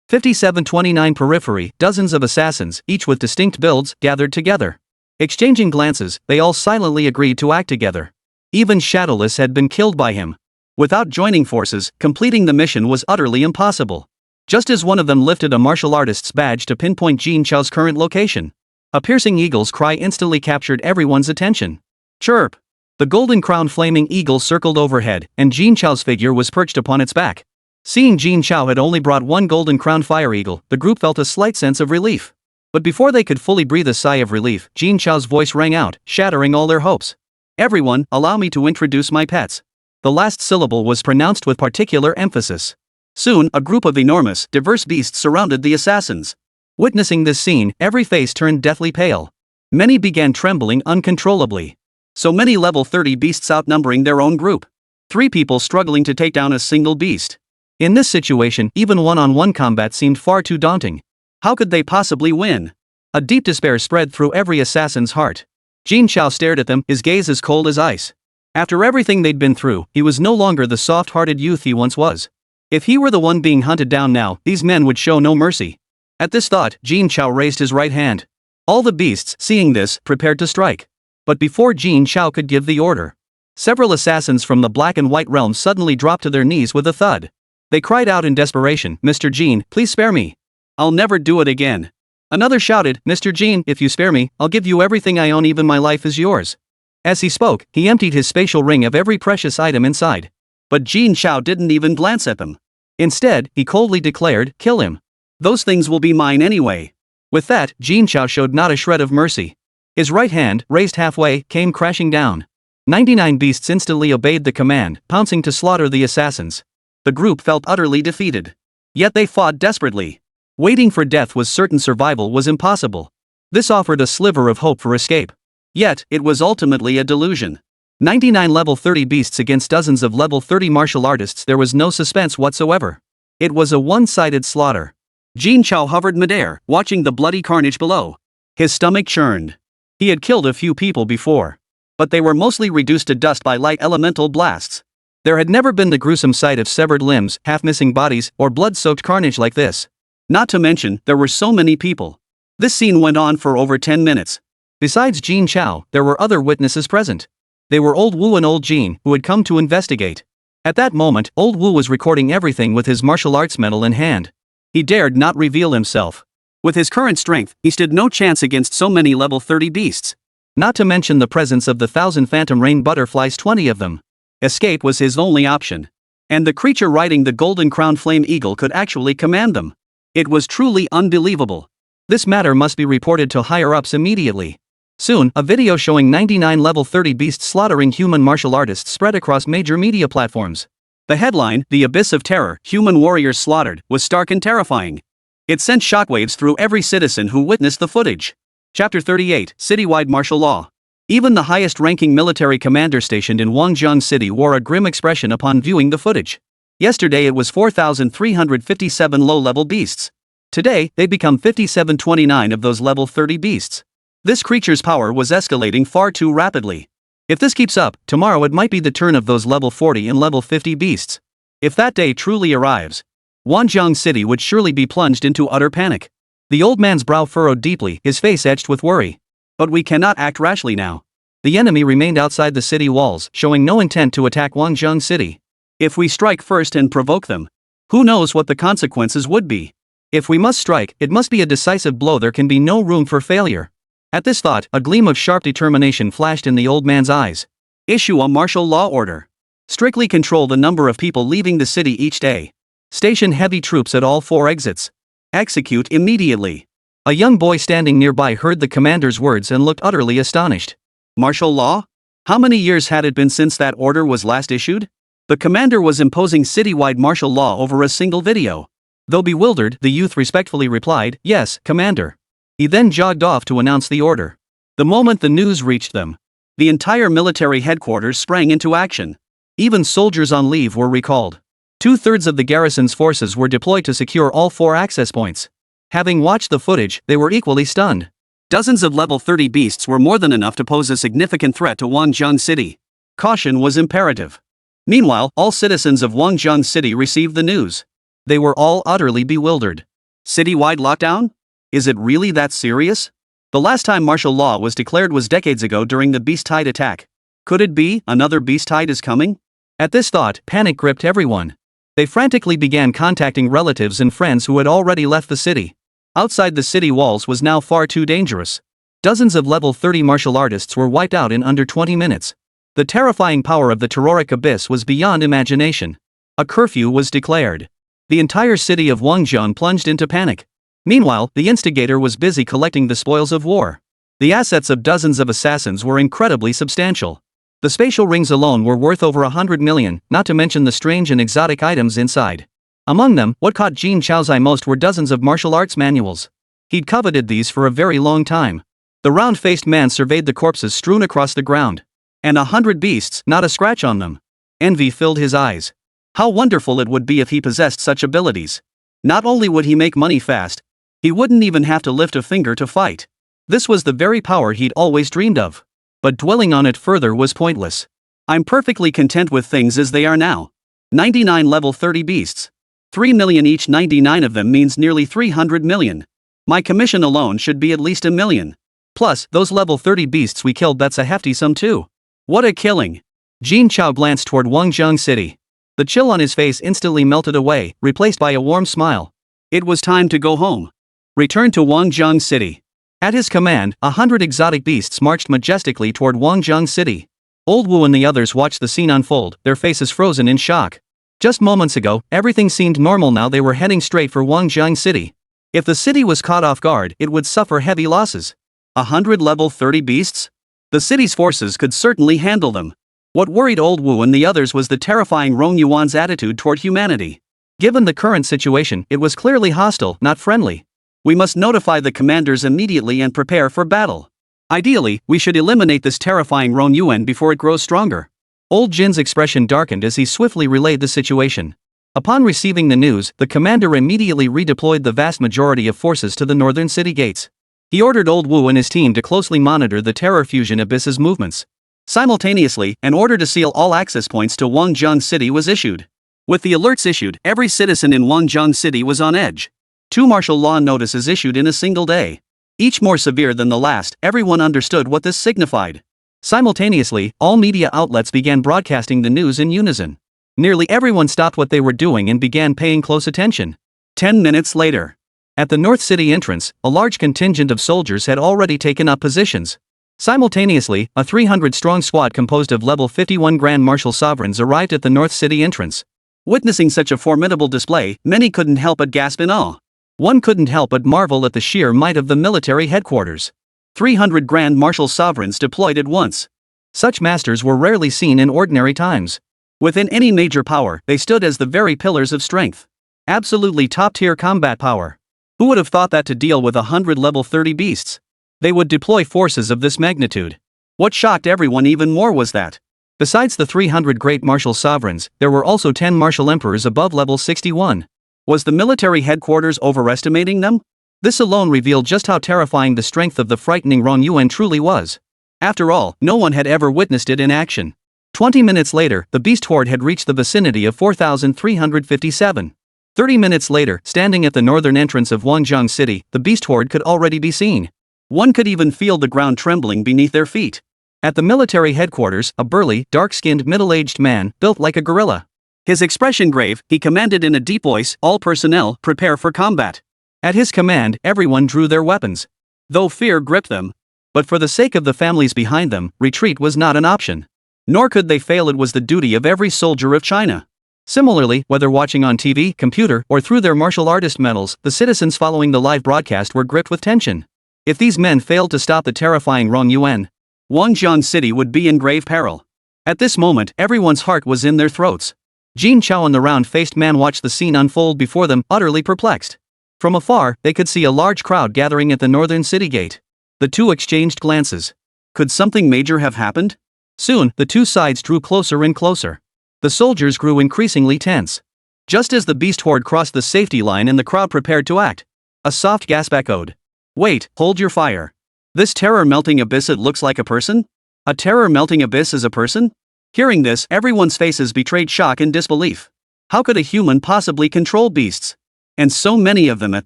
5729 periphery, dozens of assassins, each with distinct builds, gathered together. Exchanging glances, they all silently agreed to act together. Even Shadowless had been killed by him. Without joining forces, completing the mission was utterly impossible. Just as one of them lifted a martial artist's badge to pinpoint Jin Chao's current location, a piercing eagle's cry instantly captured everyone's attention. Chirp! The golden crown flaming eagle circled overhead, and Jin Chao's figure was perched upon its back. Seeing Jin Chao had only brought one golden crown fire eagle, the group felt a slight sense of relief. But before they could fully breathe a sigh of relief, Jin Chao's voice rang out, shattering all their hopes. "Everyone, allow me to introduce my pets." The last syllable was pronounced with particular emphasis. Soon, a group of enormous, diverse beasts surrounded the assassins. Witnessing this scene, every face turned deathly pale. Many began trembling uncontrollably. So many level 30 beasts outnumbering their own group. 3 people struggling to take down a single beast. In this situation, even one-on-one combat seemed far too daunting. How could they possibly win? A deep despair spread through every assassin's heart. Jin Chao stared at them, his gaze as cold as ice. After everything they'd been through, he was no longer the soft-hearted youth he once was. If he were the one being hunted down now, these men would show no mercy. At this thought, Jin Chao raised his right hand. All the beasts, seeing this, prepared to strike. But before Jin Chao could give the order, several assassins from the black and white realm suddenly dropped to their knees with a thud. They cried out in desperation, "Mr. Jin, please spare me. I'll never do it again." Another shouted, "Mr. Jin, if you spare me, I'll give you everything I own, even my life is yours." As he spoke, he emptied his spatial ring of every precious item inside. But Jin Chao didn't even glance at them. Instead, he coldly declared, "Kill him. Those things will be mine anyway." With that, Jin Chao showed not a shred of mercy. His right hand, raised halfway, came crashing down. 99 beasts instantly obeyed the command, pouncing to slaughter the assassins. The group felt utterly defeated. Yet they fought desperately. Waiting for death was certain, survival was impossible. This offered a sliver of hope for escape. Yet, it was ultimately a delusion. 99 level 30 beasts against dozens of level 30 martial artists, there was no suspense whatsoever. It was a one-sided slaughter. Jin Chao hovered midair, watching the bloody carnage below. His stomach churned. He had killed a few people before, but they were mostly reduced to dust by light elemental blasts. There had never been the gruesome sight of severed limbs, half-missing bodies, or blood-soaked carnage like this. Not to mention, there were so many people. This scene went on for over 10 minutes. Besides Jin Chao, there were other witnesses present. They were Old Wu and Old Jin, who had come to investigate. At that moment, old Wu was recording everything with his martial arts medal in hand. He dared not reveal himself. With his current strength, he stood no chance against so many level 30 beasts. Not to mention the presence of the 1,000 phantom rain butterflies, 20 of them. Escape was his only option. And the creature riding the golden crowned flame eagle could actually command them. It was truly unbelievable. This matter must be reported to higher-ups immediately. Soon, a video showing 99 level 30 beasts slaughtering human martial artists spread across major media platforms. The headline, "The Abyss of Terror, Human Warriors Slaughtered," was stark and terrifying. It sent shockwaves through every citizen who witnessed the footage. Chapter 38, Citywide Martial Law. Even the highest-ranking military commander stationed in Wangjiang City wore a grim expression upon viewing the footage. Yesterday it was 4,357 low-level beasts. Today, they become 5,729 of those level 30 beasts. This creature's power was escalating far too rapidly. If this keeps up, tomorrow it might be the turn of those level 40 and level 50 beasts. If that day truly arrives, Wangjiang City would surely be plunged into utter panic. The old man's brow furrowed deeply, his face etched with worry. But we cannot act rashly now. The enemy remained outside the city walls, showing no intent to attack Wangjiang City. If we strike first and provoke them, who knows what the consequences would be? If we must strike, it must be a decisive blow. There can be no room for failure. At this thought, a gleam of sharp determination flashed in the old man's eyes. Issue a martial law order. Strictly control the number of people leaving the city each day. Station heavy troops at all 4 exits. Execute immediately. A young boy standing nearby heard the commander's words and looked utterly astonished. Martial law? How many years had it been since that order was last issued? The commander was imposing citywide martial law over a single video. Though bewildered, the youth respectfully replied, "Yes, Commander." He then jogged off to announce the order. The moment the news reached them, the entire military headquarters sprang into action. Even soldiers on leave were recalled. 2/3 of the garrison's forces were deployed to secure all 4 access points. Having watched the footage, they were equally stunned. Dozens of level 30 beasts were more than enough to pose a significant threat to Wangjiang City. Caution was imperative. Meanwhile, all citizens of Wangjiang City received the news. They were all utterly bewildered. Citywide lockdown? Is it really that serious? The last time martial law was declared was decades ago during the Beast Tide attack. Could it be another Beast Tide is coming? At this thought, panic gripped everyone. They frantically began contacting relatives and friends who had already left the city. Outside the city walls was now far too dangerous. Dozens of level 30 martial artists were wiped out in under 20 minutes. The terrifying power of the terroric abyss was beyond imagination. A curfew was declared. The entire city of Wangjiang plunged into panic. Meanwhile, the instigator was busy collecting the spoils of war. The assets of dozens of assassins were incredibly substantial. The spatial rings alone were worth over 100 million, not to mention the strange and exotic items inside. Among them, what caught Jin Chao's eye most were dozens of martial arts manuals. He'd coveted these for a very long time. The round-faced man surveyed the corpses strewn across the ground. And 100 beasts, not a scratch on them. Envy filled his eyes. How wonderful it would be if he possessed such abilities. Not only would he make money fast, he wouldn't even have to lift a finger to fight. This was the very power he'd always dreamed of. But dwelling on it further was pointless. I'm perfectly content with things as they are now. 99 level 30 beasts. 3 million each. 99 of them means nearly 300 million. My commission alone should be at least 1 million. Plus, those level 30 beasts we killed, that's a hefty sum too. What a killing. Jin Chao glanced toward Wangjiang City. The chill on his face instantly melted away, replaced by a warm smile. It was time to go home. Return to Wangjiang City. At his command, 100 exotic beasts marched majestically toward Wangjiang City. Old Wu and the others watched the scene unfold, their faces frozen in shock. Just moments ago, everything seemed normal. Now they were heading straight for Wangjiang City. If the city was caught off guard, it would suffer heavy losses. 100 level 30 beasts? The city's forces could certainly handle them. What worried Old Wu and the others was the terrifying Rong Yuan's attitude toward humanity. Given the current situation, it was clearly hostile, not friendly. We must notify the commanders immediately and prepare for battle. Ideally, we should eliminate this terrifying Rong Yuan before it grows stronger. Old Jin's expression darkened as he swiftly relayed the situation. Upon receiving the news, the commander immediately redeployed the vast majority of forces to the northern city gates. He ordered Old Wu and his team to closely monitor the Terror Fusion Abyss's movements. Simultaneously, an order to seal all access points to Wangjiang City was issued. With the alerts issued, every citizen in Wangjiang City was on edge. 2 martial law notices issued in a single day. Each more severe than the last. Everyone understood what this signified. Simultaneously, all media outlets began broadcasting the news in unison. Nearly everyone stopped what they were doing and began paying close attention. 10 minutes later. At the North City entrance, a large contingent of soldiers had already taken up positions. Simultaneously, a 300-strong squad composed of level 51 Grand Marshal sovereigns arrived at the North City entrance. Witnessing such a formidable display, many couldn't help but gasp in awe. One couldn't help but marvel at the sheer might of the military headquarters. 300 Grand Marshal sovereigns deployed at once. Such masters were rarely seen in ordinary times. Within any major power, they stood as the very pillars of strength. Absolutely top-tier combat power. Who would have thought that to deal with 100 level 30 beasts, they would deploy forces of this magnitude? What shocked everyone even more was that, besides the 300 great martial sovereigns, there were also 10 martial emperors above level 61. Was the military headquarters overestimating them? This alone revealed just how terrifying the strength of the frightening Rongyuan truly was. After all, no one had ever witnessed it in action. 20 minutes later, the beast horde had reached the vicinity of 4,357. 30 minutes later, standing at the northern entrance of Wanjiang City, the beast horde could already be seen. One could even feel the ground trembling beneath their feet. At the military headquarters, a burly, dark-skinned middle-aged man, built like a gorilla. His expression grave, he commanded in a deep voice, "All personnel, prepare for combat." At his command, everyone drew their weapons. Though fear gripped them. But for the sake of the families behind them, retreat was not an option. Nor could they fail. It was the duty of every soldier of China. Similarly, whether watching on TV, computer, or through their martial artist medals, the citizens following the live broadcast were gripped with tension. If these men failed to stop the terrifying Rongyuan, Wanjiang City would be in grave peril. At this moment, everyone's heart was in their throats. Jin Chao and the round-faced man watched the scene unfold before them, utterly perplexed. From afar, they could see a large crowd gathering at the northern city gate. The two exchanged glances. Could something major have happened? Soon, the two sides drew closer and closer. The soldiers grew increasingly tense. Just as the beast horde crossed the safety line and the crowd prepared to act, a soft gasp echoed. "Wait, hold your fire. This terror-melting abyss, it looks like a person? A terror-melting abyss is a person?" Hearing this, everyone's faces betrayed shock and disbelief. How could a human possibly control beasts? And so many of them at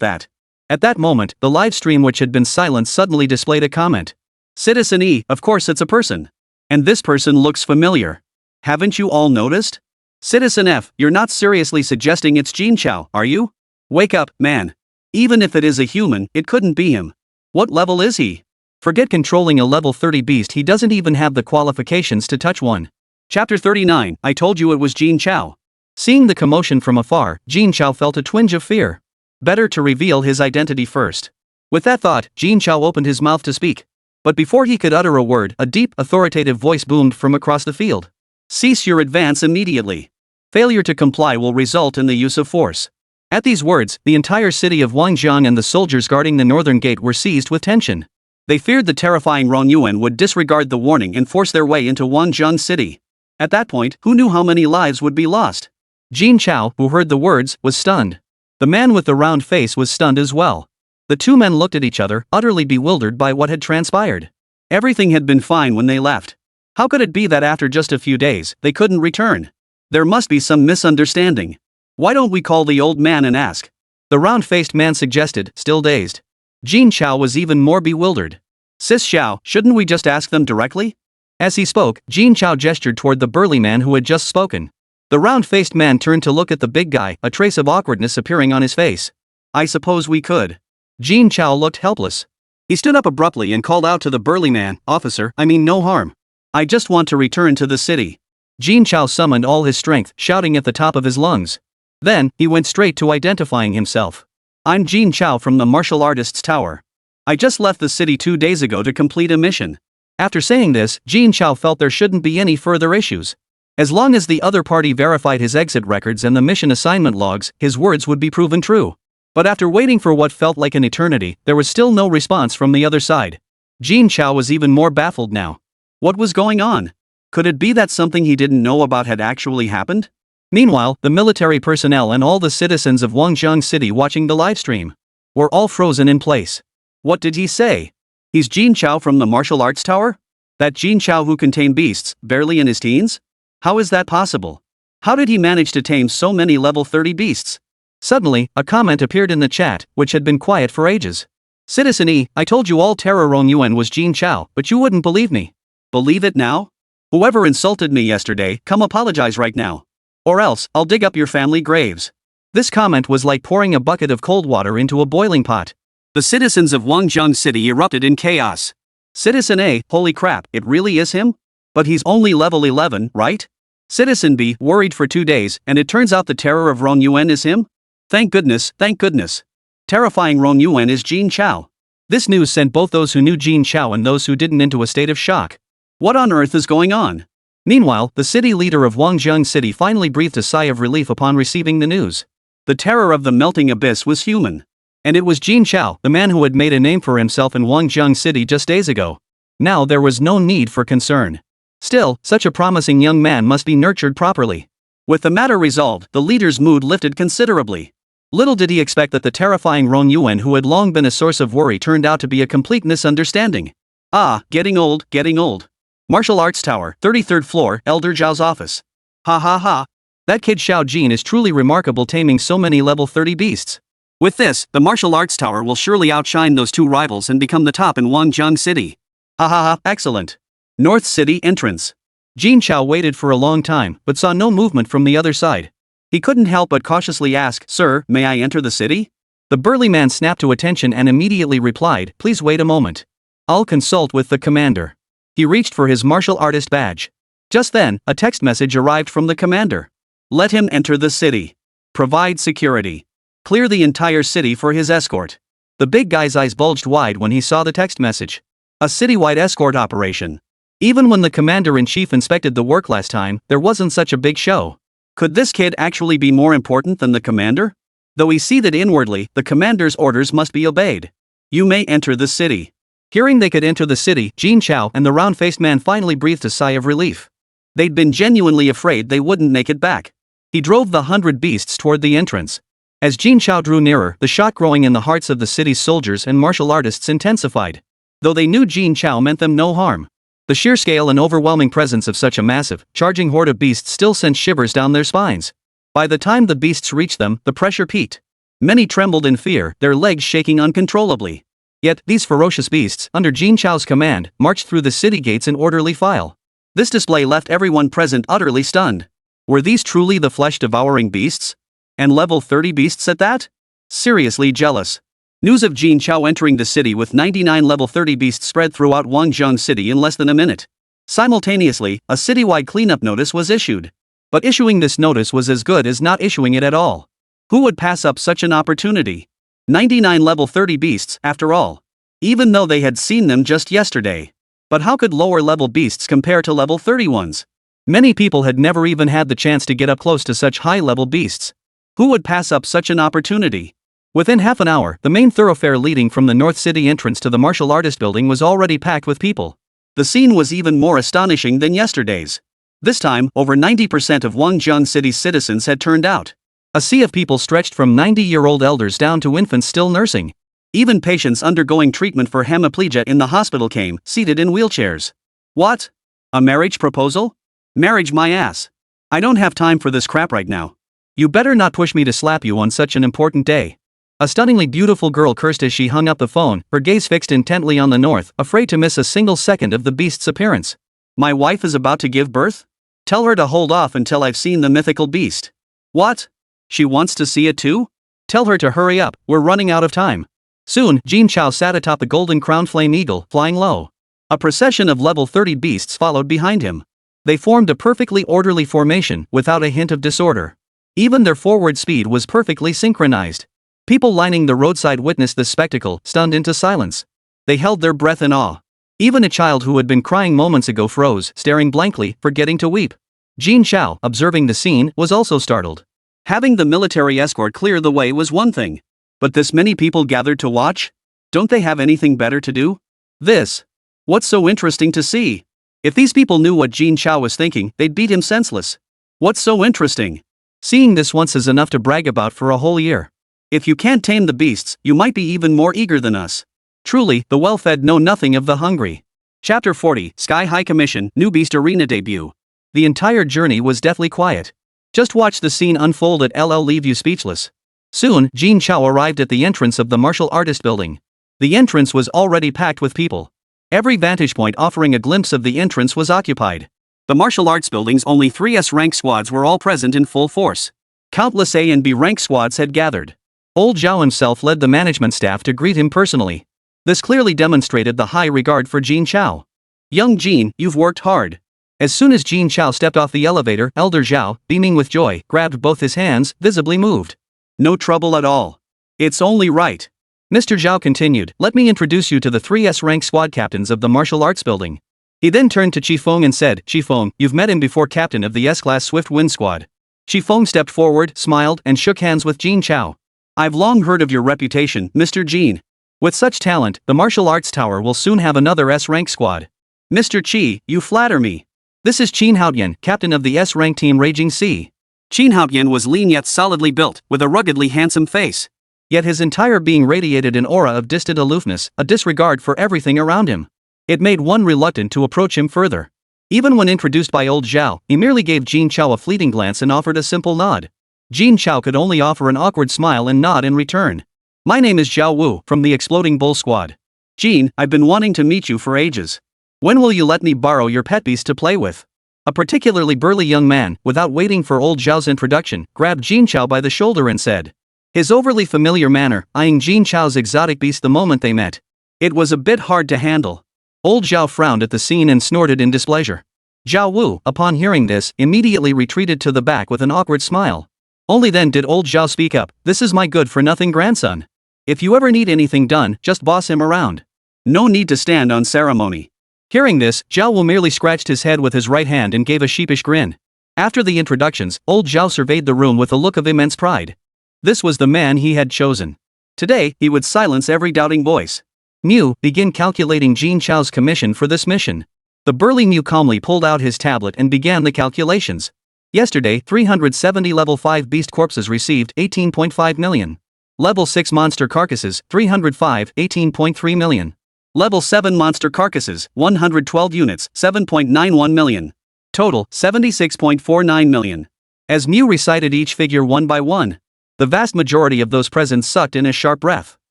that. At that moment, the live stream, which had been silent, suddenly displayed a comment. "Citizen E, of course it's a person. And this person looks familiar. Haven't you all noticed? Citizen F, you're not seriously suggesting it's Jin Chao, are you? Wake up, man. Even if it is a human, it couldn't be him. What level is he? Forget controlling a level 30 beast, he doesn't even have the qualifications to touch one." Chapter 39, I told you it was Jin Chao. Seeing the commotion from afar, Jin Chao felt a twinge of fear. Better to reveal his identity first. With that thought, Jin Chao opened his mouth to speak. But before he could utter a word, a deep, authoritative voice boomed from across the field. "Cease your advance immediately. Failure to comply will result in the use of force." At these words, the entire city of Wanjiang and the soldiers guarding the northern gate were seized with tension. They feared the terrifying Rongyuan would disregard the warning and force their way into Wanjiang City. At that point, who knew how many lives would be lost? Jin Chao, who heard the words, was stunned. The man with the round face was stunned as well. The two men looked at each other, utterly bewildered by what had transpired. Everything had been fine when they left. How could it be that after just a few days, they couldn't return? There must be some misunderstanding. Why don't we call the old man and ask? The round-faced man suggested, still dazed. Jin Chao was even more bewildered. "Sis Xiao, shouldn't we just ask them directly?" As he spoke, Jin Chao gestured toward the burly man who had just spoken. The round-faced man turned to look at the big guy, a trace of awkwardness appearing on his face. "I suppose we could." Jin Chao looked helpless. He stood up abruptly and called out to the burly man, "Officer, I mean no harm. I just want to return to the city." Jin Chao summoned all his strength, shouting at the top of his lungs. Then, he went straight to identifying himself. "I'm Jin Chao from the Martial Artists Tower. I just left the city 2 days ago to complete a mission." After saying this, Jin Chao felt there shouldn't be any further issues. As long as the other party verified his exit records and the mission assignment logs, his words would be proven true. But after waiting for what felt like an eternity, there was still no response from the other side. Jin Chao was even more baffled now. What was going on? Could it be that something he didn't know about had actually happened? Meanwhile, the military personnel and all the citizens of Wanjiang City watching the livestream were all frozen in place. What did he say? He's Jin Chao from the Martial Arts Tower? That Jin Chao who can tame beasts, barely in his teens? How is that possible? How did he manage to tame so many level 30 beasts? Suddenly, a comment appeared in the chat, which had been quiet for ages. "Citizen E, I told you all Terror Rongyuan was Jin Chao, but you wouldn't believe me. Believe it now? Whoever insulted me yesterday, come apologize right now." Or else, I'll dig up your family graves. This comment was like pouring a bucket of cold water into a boiling pot. The citizens of Wangjang City erupted in chaos. Citizen A, holy crap, it really is him? But he's only level 11, right? Citizen B, worried for 2 days, and it turns out the terror of Rongyuan is him? Thank goodness, thank goodness. Terrifying Rongyuan is Jin Chao. This news sent both those who knew Jin Chao and those who didn't into a state of shock. What on earth is going on? Meanwhile, the city leader of Wangjang City finally breathed a sigh of relief upon receiving the news. The terror of the melting abyss was human. And it was Jin Chao, the man who had made a name for himself in Wangjang City just days ago. Now there was no need for concern. Still, such a promising young man must be nurtured properly. With the matter resolved, the leader's mood lifted considerably. Little did he expect that the terrifying Rongyuan who had long been a source of worry turned out to be a complete misunderstanding. Ah, getting old, getting old. Martial Arts Tower, 33rd floor, Elder Zhao's office. Ha ha ha. That kid Xiao Jin is truly remarkable, taming so many level 30 beasts. With this, the Martial Arts Tower will surely outshine those two rivals and become the top in Wangjang City. Ha ha ha, excellent. North City entrance. Jin Chao waited for a long time, but saw no movement from the other side. He couldn't help but cautiously ask, "Sir, may I enter the city?" The burly man snapped to attention and immediately replied, "Please wait a moment. I'll consult with the commander." He reached for his martial artist badge. Just then, a text message arrived from the commander. Let him enter the city. Provide security. Clear the entire city for his escort. The big guy's eyes bulged wide when he saw the text message. A citywide escort operation. Even when the commander-in-chief inspected the work last time, there wasn't such a big show. Could this kid actually be more important than the commander? Though he seethed inwardly, the commander's orders must be obeyed. You may enter the city. Hearing they could enter the city, Jin Chao and the round-faced man finally breathed a sigh of relief. They'd been genuinely afraid they wouldn't make it back. He drove the 100 beasts toward the entrance. As Jin Chao drew nearer, the shock growing in the hearts of the city's soldiers and martial artists intensified. Though they knew Jin Chao meant them no harm. The sheer scale and overwhelming presence of such a massive, charging horde of beasts still sent shivers down their spines. By the time the beasts reached them, the pressure peaked. Many trembled in fear, their legs shaking uncontrollably. Yet, these ferocious beasts, under Jin Chao's command, marched through the city gates in orderly file. This display left everyone present utterly stunned. Were these truly the flesh-devouring beasts? And level 30 beasts at that? Seriously jealous. News of Jin Chao entering the city with 99 level 30 beasts spread throughout Wangjang City in less than a minute. Simultaneously, a citywide cleanup notice was issued. But issuing this notice was as good as not issuing it at all. Who would pass up such an opportunity? 99 level 30 beasts, after all. Even though they had seen them just yesterday. But how could lower level beasts compare to level 30 ones? Many people had never even had the chance to get up close to such high level beasts. Who would pass up such an opportunity? Within half an hour, the main thoroughfare leading from the North City entrance to the Martial Artist Building was already packed with people. The scene was even more astonishing than yesterday's. This time, over 90% of Wangjang City's citizens had turned out. A sea of people stretched from 90-year-old elders down to infants still nursing. Even patients undergoing treatment for hemiplegia in the hospital came, seated in wheelchairs. What? A marriage proposal? Marriage my ass. I don't have time for this crap right now. You better not push me to slap you on such an important day. A stunningly beautiful girl cursed as she hung up the phone, her gaze fixed intently on the north, afraid to miss a single second of the beast's appearance. My wife is about to give birth? Tell her to hold off until I've seen the mythical beast. What? She wants to see it too? Tell her to hurry up, we're running out of time. Soon, Jin Chao sat atop the golden crowned flame eagle, flying low. A procession of level 30 beasts followed behind him. They formed a perfectly orderly formation, without a hint of disorder. Even their forward speed was perfectly synchronized. People lining the roadside witnessed this spectacle, stunned into silence. They held their breath in awe. Even a child who had been crying moments ago froze, staring blankly, forgetting to weep. Jin Chao, observing the scene, was also startled. Having the military escort clear the way was one thing. But this many people gathered to watch? Don't they have anything better to do? This. What's so interesting to see? If these people knew what Jin Chao was thinking, they'd beat him senseless. What's so interesting? Seeing this once is enough to brag about for a whole year. If you can't tame the beasts, you might be even more eager than us. Truly, the well-fed know nothing of the hungry. Chapter 40, Sky High Commission, New Beast Arena Debut. The entire journey was deathly quiet. Just watch the scene unfold at LL leave you speechless. Soon, Jin Chao arrived at the entrance of the Martial Artist Building. The entrance was already packed with people. Every vantage point offering a glimpse of the entrance was occupied. The martial arts building's only 3S rank squads were all present in full force. Countless A and B rank squads had gathered. Old Zhao himself led the management staff to greet him personally. This clearly demonstrated the high regard for Jin Chao. Young Jin, you've worked hard. As soon as Jin Chao stepped off the elevator, Elder Zhao, beaming with joy, grabbed both his hands, visibly moved. No trouble at all. It's only right. Mr. Zhao continued, let me introduce you to the 3S rank squad captains of the martial arts building. He then turned to Qifeng and said, Qifeng, you've met him before, captain of the S-class Swift Wind Squad. Qifeng stepped forward, smiled, and shook hands with Jin Chao. I've long heard of your reputation, Mr. Jin. With such talent, the martial arts tower will soon have another S-rank squad. Mr. Qi, you flatter me. This is Qin Haotian, captain of the S-rank team Raging Sea. Qin Haotian was lean yet solidly built, with a ruggedly handsome face. Yet his entire being radiated an aura of distant aloofness, a disregard for everything around him. It made one reluctant to approach him further. Even when introduced by old Zhao, he merely gave Jin Chao a fleeting glance and offered a simple nod. Jin Chao could only offer an awkward smile and nod in return. My name is Zhao Wu, from the Exploding Bull Squad. Jin, I've been wanting to meet you for ages. When will you let me borrow your pet beast to play with? A particularly burly young man, without waiting for old Zhao's introduction, grabbed Jin Chao by the shoulder and said. His overly familiar manner, eyeing Jin Chao's exotic beast the moment they met. It was a bit hard to handle. Old Zhao frowned at the scene and snorted in displeasure. Zhao Wu, upon hearing this, immediately retreated to the back with an awkward smile. Only then did old Zhao speak up, this is my good-for-nothing grandson. If you ever need anything done, just boss him around. No need to stand on ceremony. Hearing this, Zhao Wu merely scratched his head with his right hand and gave a sheepish grin. After the introductions, old Zhao surveyed the room with a look of immense pride. This was the man he had chosen. Today, he would silence every doubting voice. Mu, begin calculating Jin Chao's commission for this mission. The burly Mu calmly pulled out his tablet and began the calculations. Yesterday, 370 level 5 beast corpses received 18.5 million. Level 6 monster carcasses, 305, 18.3 million. Level 7 monster carcasses, 112 units, 7.91 million. Total, 76.49 million. As Mu recited each figure one by one, the vast majority of those present sucked in a sharp breath.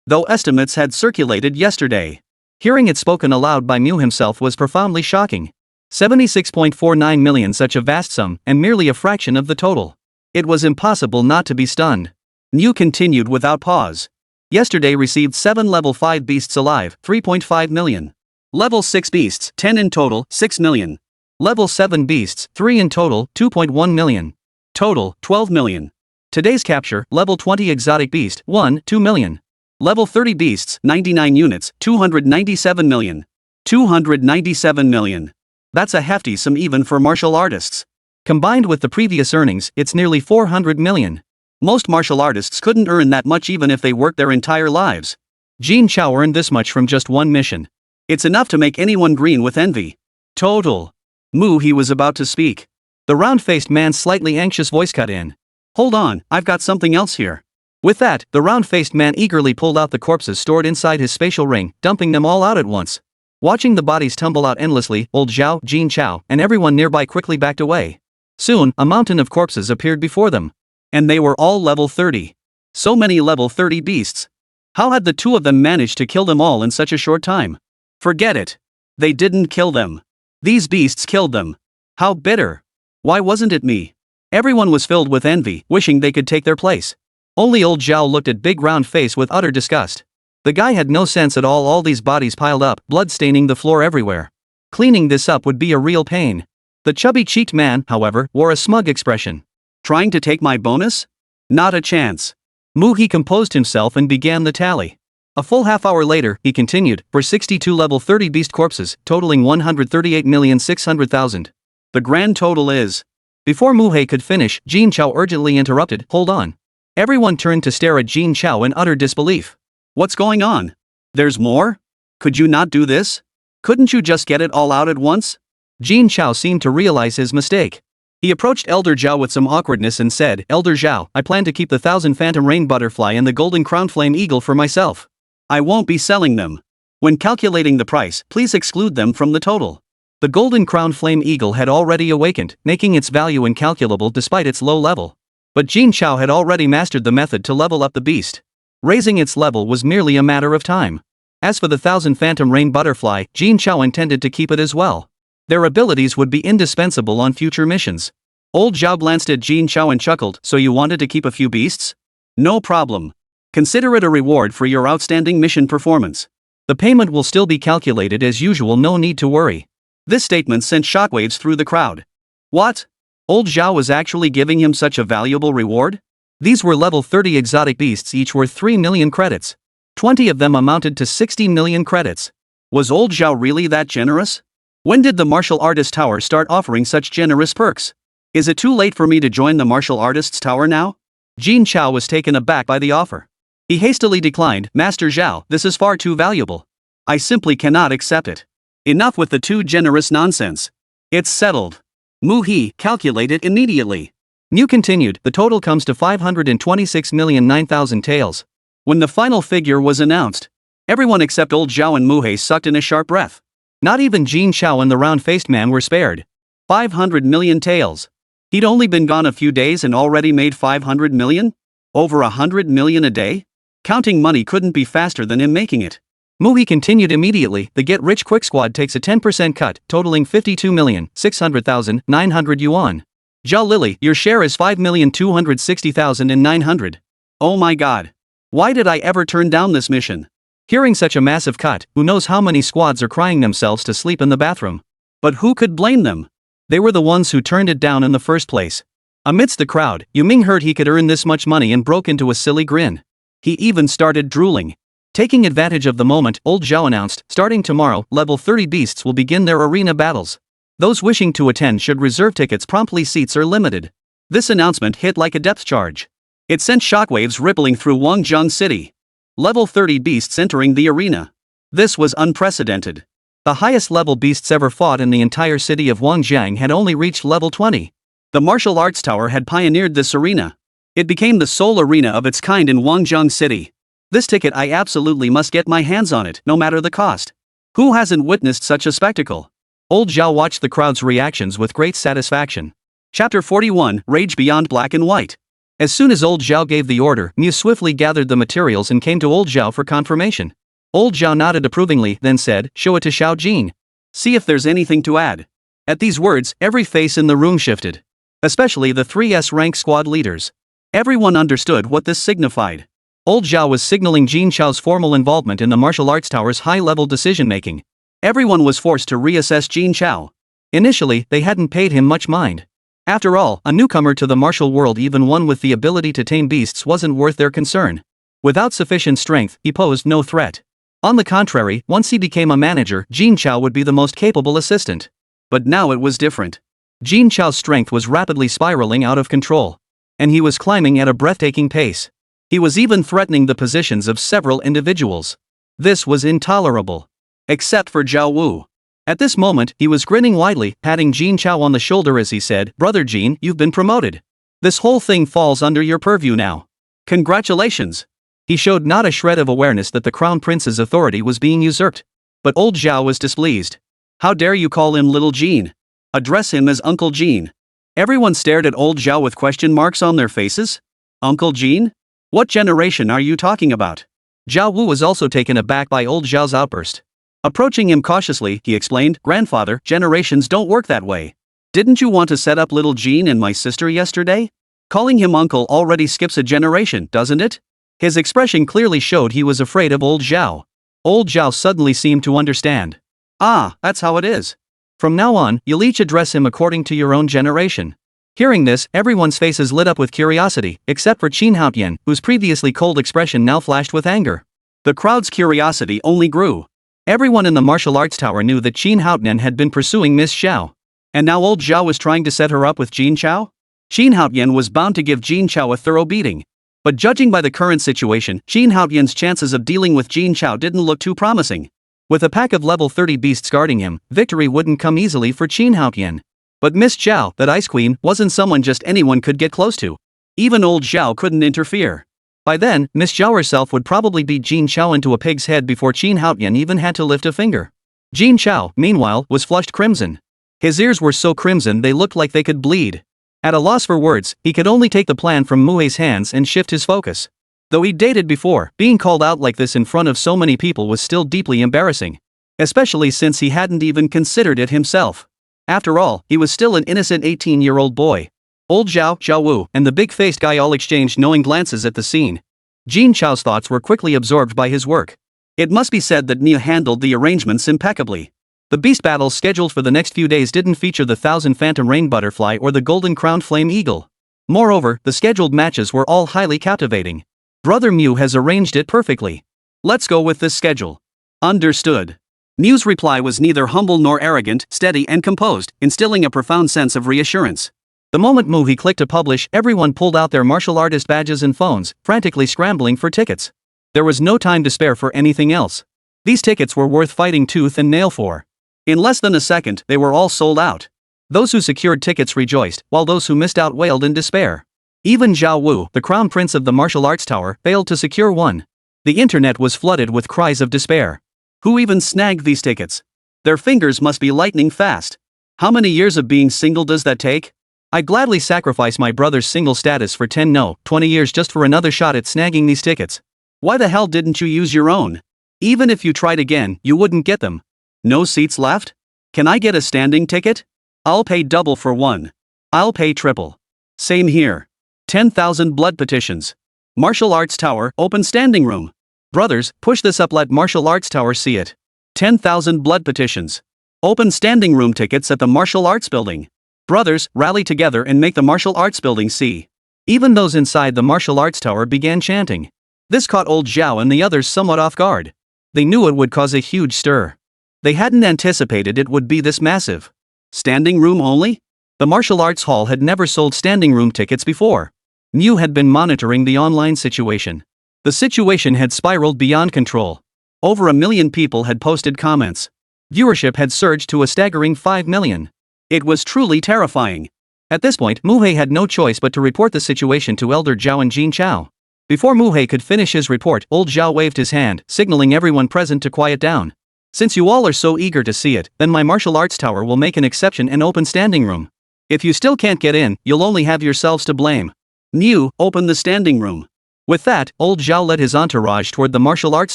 Though estimates had circulated yesterday, hearing it spoken aloud by Mu himself was profoundly shocking. 76.49 million, such a vast sum, and merely a fraction of the total. It was impossible not to be stunned. Mu continued without pause. Yesterday received 7 level 5 beasts alive, 3.5 million. Level 6 beasts, 10 in total, 6 million. Level 7 beasts, 3 in total, 2.1 million. Total, 12 million. Today's capture, level 20 exotic beast, 2 million. Level 30 beasts, 99 units, 297 million. 297 million. That's a hefty sum even for martial artists. Combined with the previous earnings, it's nearly 400 million. Most martial artists couldn't earn that much even if they worked their entire lives. Jin Chao earned this much from just one mission. It's enough to make anyone green with envy. Total. Mu, he was about to speak. The round-faced man's slightly anxious voice cut in. Hold on, I've got something else here. With that, the round-faced man eagerly pulled out the corpses stored inside his spatial ring, dumping them all out at once. Watching the bodies tumble out endlessly, old Zhao, Jin Chao, and everyone nearby quickly backed away. Soon, a mountain of corpses appeared before them. And they were all level 30. So many level 30 beasts. How had the two of them managed to kill them all in such a short time? Forget it. They didn't kill them. These beasts killed them. How bitter. Why wasn't it me? Everyone was filled with envy, wishing they could take their place. Only old Zhao looked at big round face with utter disgust. The guy had no sense at all these bodies piled up, blood staining the floor everywhere. Cleaning this up would be a real pain. The chubby-cheeked man, however, wore a smug expression. Trying to take my bonus? Not a chance. Mu, he composed himself and began the tally. A full half hour later, he continued, for 62 level 30 beast corpses, totaling 138,600,000. The grand total is... Before Muhei could finish, Jin Chao urgently interrupted, hold on. Everyone turned to stare at Jin Chao in utter disbelief. What's going on? There's more? Could you not do this? Couldn't you just get it all out at once? Jin Chao seemed to realize his mistake. He approached Elder Zhao with some awkwardness and said, Elder Zhao, I plan to keep the 1,000 Phantom Rain Butterfly and the Golden Crown Flame Eagle for myself. I won't be selling them. When calculating the price, please exclude them from the total. The Golden Crown Flame Eagle had already awakened, making its value incalculable despite its low level. But Jin Chao had already mastered the method to level up the beast. Raising its level was merely a matter of time. As for the 1,000 Phantom Rain Butterfly, Jin Chao intended to keep it as well. Their abilities would be indispensable on future missions. Old Zhao glanced at Jin Chao and chuckled, so you wanted to keep a few beasts? No problem. Consider it a reward for your outstanding mission performance. The payment will still be calculated as usual, no need to worry. This statement sent shockwaves through the crowd. What? Old Zhao was actually giving him such a valuable reward? These were level 30 exotic beasts, each worth 3 million credits. 20 of them amounted to 60 million credits. Was Old Zhao really that generous? When did the martial artist tower start offering such generous perks? Is it too late for me to join the martial artists tower now? Jin Chao was taken aback by the offer. He hastily declined, Master Zhao, this is far too valuable. I simply cannot accept it. Enough with the too generous nonsense. It's settled. Mu He, calculate it immediately. Mu continued, the total comes to 526,009,000 taels. When the final figure was announced, everyone except Old Zhao and Mu He sucked in a sharp breath. Not even Jin Chao and the round-faced man were spared. 500 million taels. He'd only been gone a few days and already made 500 million? Over 100 million a day? Counting money couldn't be faster than him making it. Mu He continued immediately, the Get Rich Quick Squad takes a 10% cut, totaling 52,600,900 yuan. Zhao Lily, your share is 5,260,900. Oh my god. Why did I ever turn down this mission? Hearing such a massive cut, who knows how many squads are crying themselves to sleep in the bathroom? But who could blame them? They were the ones who turned it down in the first place. Amidst the crowd, Yu Ming heard he could earn this much money and broke into a silly grin. He even started drooling. Taking advantage of the moment, Old Zhao announced, starting tomorrow, level 30 beasts will begin their arena battles. Those wishing to attend should reserve tickets promptly, seats are limited. This announcement hit like a depth charge. It sent shockwaves rippling through Wangjiang City. Level 30 beasts entering the arena. This was unprecedented. The highest level beasts ever fought in the entire city of Wangjiang had only reached level 20. The martial arts tower had pioneered this arena. It became the sole arena of its kind in Wangjiang City. This ticket, I absolutely must get my hands on it, no matter the cost. Who hasn't witnessed such a spectacle? Old Zhao watched the crowd's reactions with great satisfaction. Chapter 41, Rage Beyond Black and White. As soon as Old Zhao gave the order, Mu swiftly gathered the materials and came to Old Zhao for confirmation. Old Zhao nodded approvingly, then said, show it to Xiao Jin. See if there's anything to add. At these words, every face in the room shifted. Especially the 3S rank squad leaders. Everyone understood what this signified. Old Zhao was signaling Jin Chao's formal involvement in the martial arts tower's high-level decision-making. Everyone was forced to reassess Jin Chao. Initially, they hadn't paid him much mind. After all, a newcomer to the martial world, even one with the ability to tame beasts, wasn't worth their concern. Without sufficient strength, he posed no threat. On the contrary, once he became a manager, Jin Chao would be the most capable assistant. But now it was different. Jin Chao's strength was rapidly spiraling out of control. And he was climbing at a breathtaking pace. He was even threatening the positions of several individuals. This was intolerable. Except for Zhao Wu. At this moment, he was grinning widely, patting Jin Chao on the shoulder as he said, Brother Jin, you've been promoted. This whole thing falls under your purview now. Congratulations. He showed not a shred of awareness that the Crown Prince's authority was being usurped. But Old Zhao was displeased. How dare you call him Little Jin? Address him as Uncle Jin. Everyone stared at Old Zhao with question marks on their faces. Uncle Jin? What generation are you talking about? Zhao Wu was also taken aback by Old Zhao's outburst. Approaching him cautiously, he explained, Grandfather, generations don't work that way. Didn't you want to set up Little Jin and my sister yesterday? Calling him uncle already skips a generation, doesn't it? His expression clearly showed he was afraid of Old Zhao. Old Zhao suddenly seemed to understand. Ah, that's how it is. From now on, you'll each address him according to your own generation. Hearing this, everyone's faces lit up with curiosity, except for Qin Haotian, whose previously cold expression now flashed with anger. The crowd's curiosity only grew. Everyone in the martial arts tower knew that Qin Haotian had been pursuing Miss Xiao. And now Old Zhao was trying to set her up with Jin Chao? Qin Haotian was bound to give Jin Chao a thorough beating. But judging by the current situation, Qin Haotian's chances of dealing with Jin Chao didn't look too promising. With a pack of level 30 beasts guarding him, victory wouldn't come easily for Qin Haotian. But Miss Xiao, that ice queen, wasn't someone just anyone could get close to. Even Old Zhao couldn't interfere. By then, Miss Xiao herself would probably beat Jin Chao into a pig's head before Qin Haotian even had to lift a finger. Jin Chao, meanwhile, was flushed crimson. His ears were so crimson they looked like they could bleed. At a loss for words, he could only take the plan from Mue's hands and shift his focus. Though he'd dated before, being called out like this in front of so many people was still deeply embarrassing. Especially since he hadn't even considered it himself. After all, he was still an innocent 18-year-old boy. Old Zhao, Zhao Wu, and the big-faced guy all exchanged knowing glances at the scene. Jin Chao's thoughts were quickly absorbed by his work. It must be said that Nia handled the arrangements impeccably. The beast battles scheduled for the next few days didn't feature the 1,000 phantom rain butterfly or the golden-crowned flame eagle. Moreover, the scheduled matches were all highly captivating. Brother Mew has arranged it perfectly. Let's go with this schedule. Understood. Mew's reply was neither humble nor arrogant, steady and composed, instilling a profound sense of reassurance. The moment Mew clicked to publish, everyone pulled out their martial artist badges and phones, frantically scrambling for tickets. There was no time to spare for anything else. These tickets were worth fighting tooth and nail for. In less than a second, they were all sold out. Those who secured tickets rejoiced, while those who missed out wailed in despair. Even Zhao Wu, the crown prince of the martial arts tower, failed to secure one. The internet was flooded with cries of despair. Who even snagged these tickets? Their fingers must be lightning fast. How many years of being single does that take? I'd gladly sacrifice my brother's single status for 20 years just for another shot at snagging these tickets. Why the hell didn't you use your own? Even if you tried again, you wouldn't get them. No seats left? Can I get a standing ticket? I'll pay double for one. I'll pay triple. Same here. 10,000 blood petitions. Martial Arts Tower, open standing room. Brothers, push this up, let Martial Arts Tower see it. 10,000 blood petitions. Open standing room tickets at the Martial Arts Building. Brothers, rally together and make the Martial Arts Building see. Even those inside the Martial Arts Tower began chanting. This caught old Zhao and the others somewhat off guard. They knew it would cause a huge stir. They hadn't anticipated it would be this massive. Standing room only? The martial arts hall had never sold standing room tickets before. Mew had been monitoring the online situation. The situation had spiraled beyond control. Over 1 million people had posted comments. Viewership had surged to a staggering 5 million. It was truly terrifying. At this point, Muhei had no choice but to report the situation to Elder Zhao and Jin Chao. Before Muhei could finish his report, old Zhao waved his hand, signaling everyone present to quiet down. Since you all are so eager to see it, then my martial arts tower will make an exception and open standing room. If you still can't get in, you'll only have yourselves to blame. Mew, open the standing room. With that, old Zhao led his entourage toward the martial arts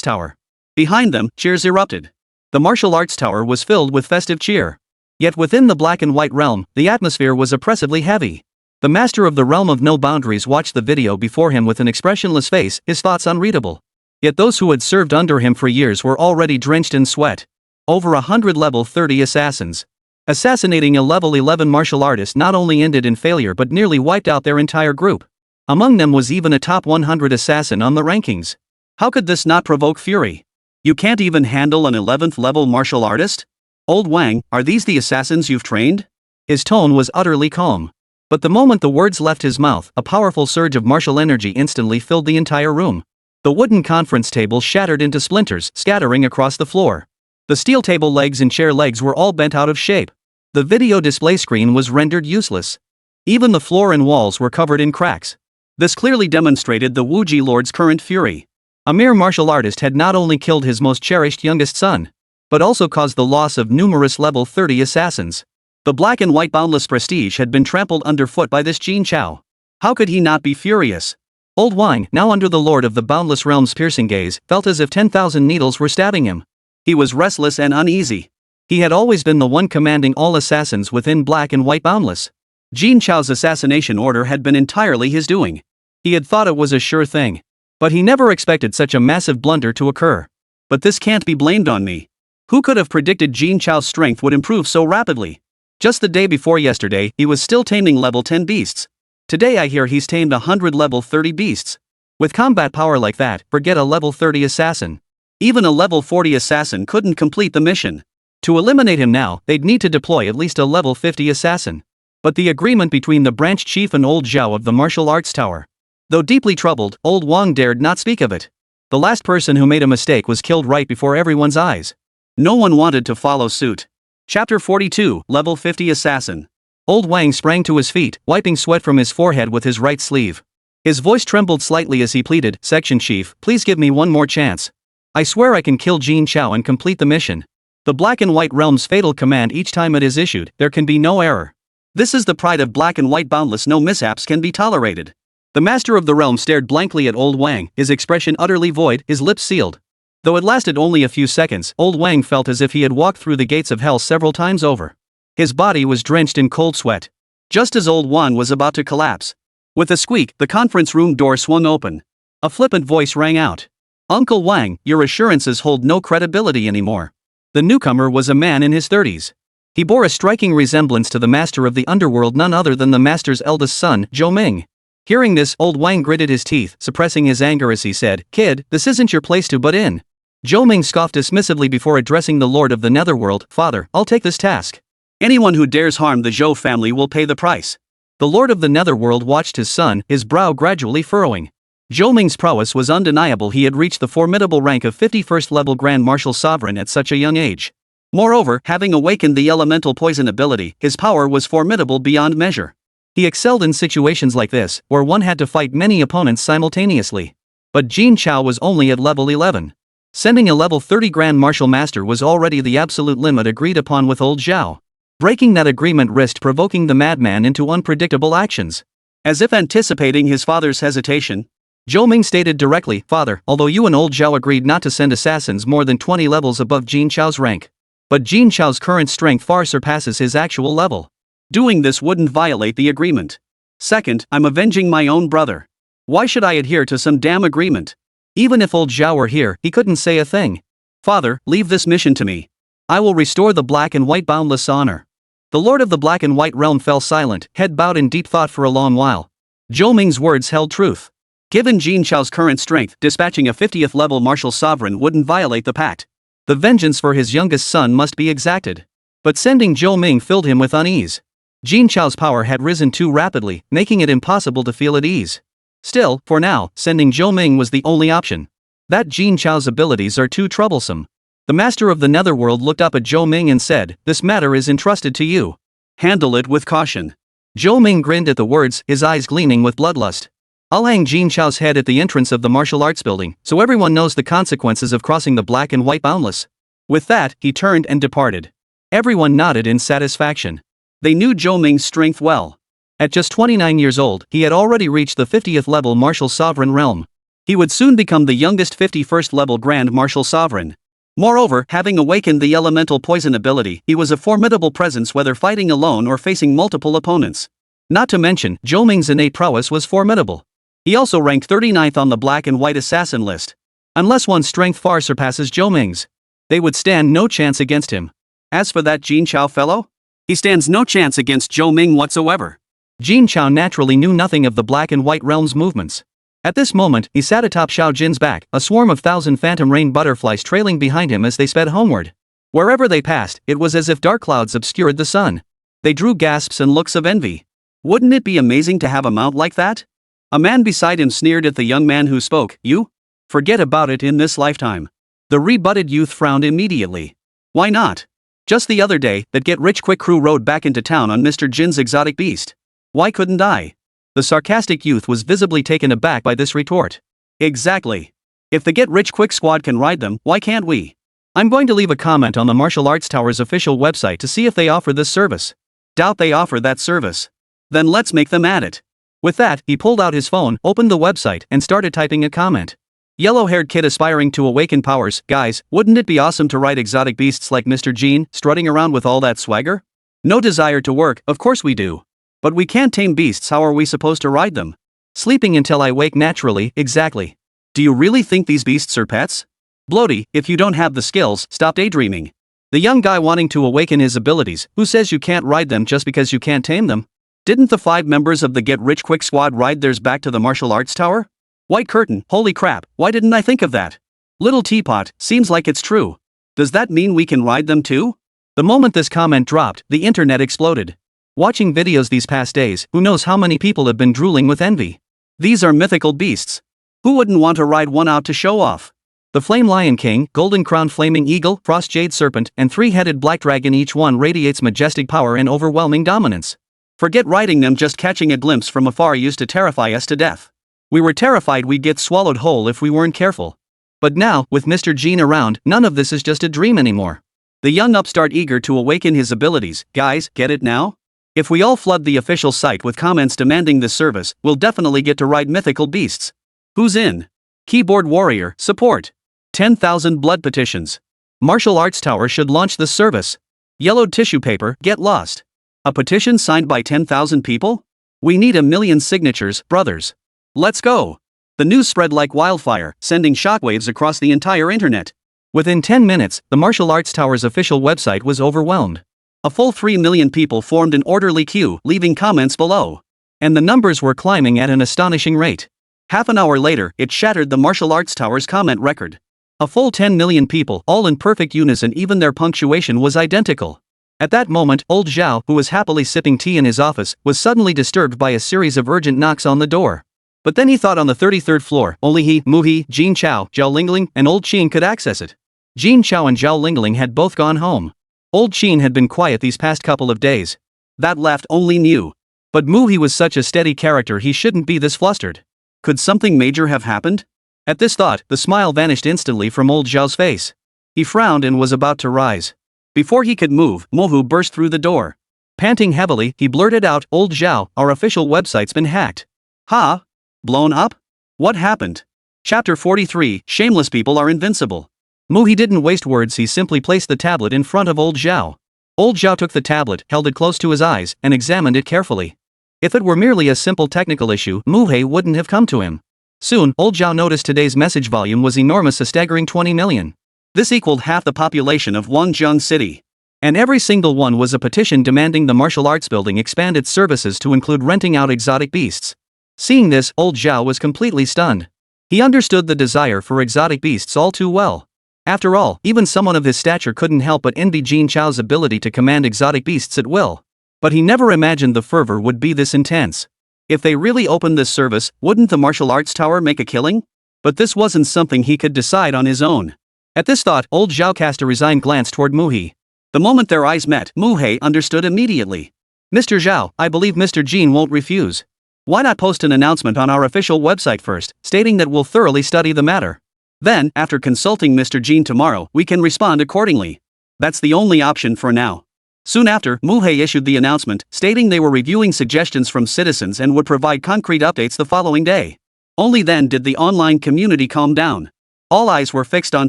tower. Behind them, cheers erupted. The martial arts tower was filled with festive cheer. Yet within the black and white realm, the atmosphere was oppressively heavy. The master of the realm of no boundaries watched the video before him with an expressionless face, his thoughts unreadable. Yet those who had served under him for years were already drenched in sweat. Over 100 level 30 assassins. Assassinating a level 11 martial artist not only ended in failure but nearly wiped out their entire group. Among them was even a top 100 assassin on the rankings. How could this not provoke fury? You can't even handle an 11th level martial artist? Old Wang, are these the assassins you've trained? His tone was utterly calm. But the moment the words left his mouth, a powerful surge of martial energy instantly filled the entire room. The wooden conference table shattered into splinters, scattering across the floor. The steel table legs and chair legs were all bent out of shape. The video display screen was rendered useless. Even the floor and walls were covered in cracks. This clearly demonstrated the Wuji Lord's current fury. A mere martial artist had not only killed his most cherished youngest son, but also caused the loss of numerous level 30 assassins. The black and white boundless prestige had been trampled underfoot by this Jin Chao. How could he not be furious? Old Wang, now under the Lord of the Boundless Realm's piercing gaze, felt as if 10,000 needles were stabbing him. He was restless and uneasy. He had always been the one commanding all assassins within Black and White Boundless. Jin Chao's assassination order had been entirely his doing. He had thought it was a sure thing. But he never expected such a massive blunder to occur. But this can't be blamed on me. Who could have predicted Jin Chao's strength would improve so rapidly? Just the day before yesterday, he was still taming level 10 beasts. Today I hear he's tamed 100 level 30 beasts. With combat power like that, forget a level 30 assassin. Even a level 40 assassin couldn't complete the mission. To eliminate him now, they'd need to deploy at least a level 50 assassin. But the agreement between the branch chief and old Zhao of the martial arts tower. Though deeply troubled, old Wang dared not speak of it. The last person who made a mistake was killed right before everyone's eyes. No one wanted to follow suit. Chapter 42, Level 50 Assassin. Old Wang sprang to his feet, wiping sweat from his forehead with his right sleeve. His voice trembled slightly as he pleaded, "Section Chief, please give me one more chance. I swear I can kill Jin Chao and complete the mission. The Black and White Realm's fatal command each time it is issued, there can be no error. This is the pride of Black and White Boundless, no mishaps can be tolerated." The Master of the Realm stared blankly at Old Wang, his expression utterly void, his lips sealed. Though it lasted only a few seconds, Old Wang felt as if he had walked through the gates of hell several times over. His body was drenched in cold sweat. Just as old Juan was about to collapse. With a squeak, the conference room door swung open. A flippant voice rang out. "Uncle Wang, your assurances hold no credibility anymore." The newcomer was a man in his 30s. He bore a striking resemblance to the master of the underworld, none other than the master's eldest son, Zhou Ming. Hearing this, old Wang gritted his teeth, suppressing his anger as he said, "Kid, this isn't your place to butt in." Zhou Ming scoffed dismissively before addressing the Lord of the Netherworld. "Father, I'll take this task. Anyone who dares harm the Zhou family will pay the price." The Lord of the Netherworld watched his son, his brow gradually furrowing. Zhou Ming's prowess was undeniable. He had reached the formidable rank of 51st level Grand Martial Sovereign at such a young age. Moreover, having awakened the elemental poison ability, his power was formidable beyond measure. He excelled in situations like this, where one had to fight many opponents simultaneously. But Jin Chao was only at level 11. Sending a level 30 Grand Martial Master was already the absolute limit agreed upon with old Zhao. Breaking that agreement risked provoking the madman into unpredictable actions. As if anticipating his father's hesitation, Zhou Ming stated directly, "Father, although you and old Zhao agreed not to send assassins more than 20 levels above Jin Chao's rank. But Jin Chao's current strength far surpasses his actual level. Doing this wouldn't violate the agreement. Second, I'm avenging my own brother. Why should I adhere to some damn agreement?" Even if old Zhao were here, he couldn't say a thing. "Father, leave this mission to me. I will restore the black and white boundless honor." The Lord of the Black and White realm fell silent, head bowed in deep thought for a long while. Zhou Ming's words held truth. Given Jin Chao's current strength, dispatching a 50th level martial sovereign wouldn't violate the pact. The vengeance for his youngest son must be exacted. But sending Zhou Ming filled him with unease. Jin Chao's power had risen too rapidly, making it impossible to feel at ease. Still, for now, sending Zhou Ming was the only option. That Jin Chao's abilities are too troublesome. The master of the Netherworld looked up at Zhou Ming and said, "This matter is entrusted to you. Handle it with caution." Zhou Ming grinned at the words, his eyes gleaming with bloodlust. "I'll hang Jin Chao's head at the entrance of the martial arts building, so everyone knows the consequences of crossing the black and white boundless." With that, he turned and departed. Everyone nodded in satisfaction. They knew Zhou Ming's strength well. At just 29 years old, he had already reached the 50th level martial sovereign realm. He would soon become the youngest 51st level Grand Martial Sovereign. Moreover, having awakened the elemental poison ability, he was a formidable presence whether fighting alone or facing multiple opponents. Not to mention, Zhou Ming's innate prowess was formidable. He also ranked 39th on the black and white assassin list. Unless one's strength far surpasses Zhou Ming's, they would stand no chance against him. As for that Jin Chao fellow, he stands no chance against Zhou Ming whatsoever. Jin Chao naturally knew nothing of the black and white realm's movements. At this moment, he sat atop Xiao Jin's back, a swarm of 1,000 phantom rain butterflies trailing behind him as they sped homeward. Wherever they passed, it was as if dark clouds obscured the sun. They drew gasps and looks of envy. Wouldn't it be amazing to have a mount like that? A man beside him sneered at the young man who spoke. "You? Forget about it in this lifetime." The rebutted youth frowned immediately. "Why not? Just the other day, that get-rich-quick crew rode back into town on Mr. Jin's exotic beast. Why couldn't I?" The sarcastic youth was visibly taken aback by this retort. "Exactly. If the get-rich-quick squad can ride them, why can't we? I'm going to leave a comment on the Martial Arts Tower's official website to see if they offer this service. Doubt they offer that service. Then let's make them add it." With that, he pulled out his phone, opened the website, and started typing a comment. Yellow-haired kid aspiring to awaken powers. "Guys, wouldn't it be awesome to ride exotic beasts like Mr. Jin, strutting around with all that swagger? No desire to work, of course we do. But we can't tame beasts, how are we supposed to ride them? Sleeping until I wake naturally, exactly. Do you really think these beasts are pets? Bloaty, if you don't have the skills, stop daydreaming." The young guy wanting to awaken his abilities, who says you can't ride them just because you can't tame them? Didn't the 5 members of the get-rich-quick squad ride theirs back to the martial arts tower? White curtain, holy crap, why didn't I think of that? Little teapot, seems like it's true. Does that mean we can ride them too? The moment this comment dropped, the internet exploded. Watching videos these past days, who knows how many people have been drooling with envy. These are mythical beasts. Who wouldn't want to ride one out to show off? The Flame Lion King, Golden Crowned Flaming Eagle, Frost Jade Serpent, and 3-headed Black Dragon, each one radiates majestic power and overwhelming dominance. Forget riding them, just catching a glimpse from afar used to terrify us to death. We were terrified we'd get swallowed whole if we weren't careful. But now, with Mr. Jin around, none of this is just a dream anymore. The young upstart eager to awaken his abilities. Guys, get it now? If we all flood the official site with comments demanding this service, we'll definitely get to ride mythical beasts. Who's in? Keyboard warrior, support. 10,000 blood petitions. Martial Arts Tower should launch this service. Yellowed tissue paper, get lost. A petition signed by 10,000 people? We need 1 million signatures, brothers. Let's go. The news spread like wildfire, sending shockwaves across the entire internet. Within 10 minutes, the martial arts tower's official website was overwhelmed. A full 3 million people formed an orderly queue, leaving comments below. And the numbers were climbing at an astonishing rate. Half an hour later, it shattered the martial arts tower's comment record. A full 10 million people, all in perfect unison, even their punctuation was identical. At that moment, old Zhao, who was happily sipping tea in his office, was suddenly disturbed by a series of urgent knocks on the door. But then he thought on the 33rd floor, only he, Mu-he, Jin Chao, Zhao Lingling, and old Qin could access it. Jin Chao and Zhao Lingling had both gone home. Old Qin had been quiet these past couple of days. That left only knew. But Mu-he was such a steady character, he shouldn't be this flustered. Could something major have happened? At this thought, the smile vanished instantly from old Zhao's face. He frowned and was about to rise. Before he could move, Mu-he burst through the door. Panting heavily, he blurted out, "Old Zhao, our official website's been hacked." "Huh? Blown up? What happened?" Chapter 43, Shameless People Are Invincible. Mu-he didn't waste words, he simply placed the tablet in front of old Zhao. Old Zhao took the tablet, held it close to his eyes, and examined it carefully. If it were merely a simple technical issue, Mu-he wouldn't have come to him. Soon, old Zhao noticed today's message volume was enormous, a staggering 20 million. This equaled half the population of Wangjiang City. And every single one was a petition demanding the martial arts building expand its services to include renting out exotic beasts. Seeing this, old Zhao was completely stunned. He understood the desire for exotic beasts all too well. After all, even someone of his stature couldn't help but envy Jin Chao's ability to command exotic beasts at will. But he never imagined the fervor would be this intense. If they really opened this service, wouldn't the martial arts tower make a killing? But this wasn't something he could decide on his own. At this thought, old Zhao cast a resigned glance toward Mu-he. The moment their eyes met, Mu-he understood immediately. "Mr. Zhao, I believe Mr. Jin won't refuse. Why not post an announcement on our official website first, stating that we'll thoroughly study the matter? Then, after consulting Mr. Jin tomorrow, we can respond accordingly. That's the only option for now." Soon after, Mu-he issued the announcement, stating they were reviewing suggestions from citizens and would provide concrete updates the following day. Only then did the online community calm down. All eyes were fixed on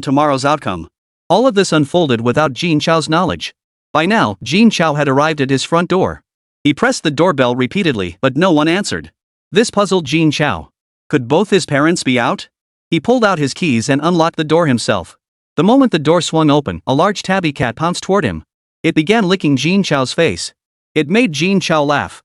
tomorrow's outcome. All of this unfolded without Jin Chao's knowledge. By now, Jin Chao had arrived at his front door. He pressed the doorbell repeatedly, but no one answered. This puzzled Jin Chao. Could both his parents be out? He pulled out his keys and unlocked the door himself. The moment the door swung open, a large tabby cat pounced toward him. It began licking Jin Chao's face. It made Jin Chao laugh.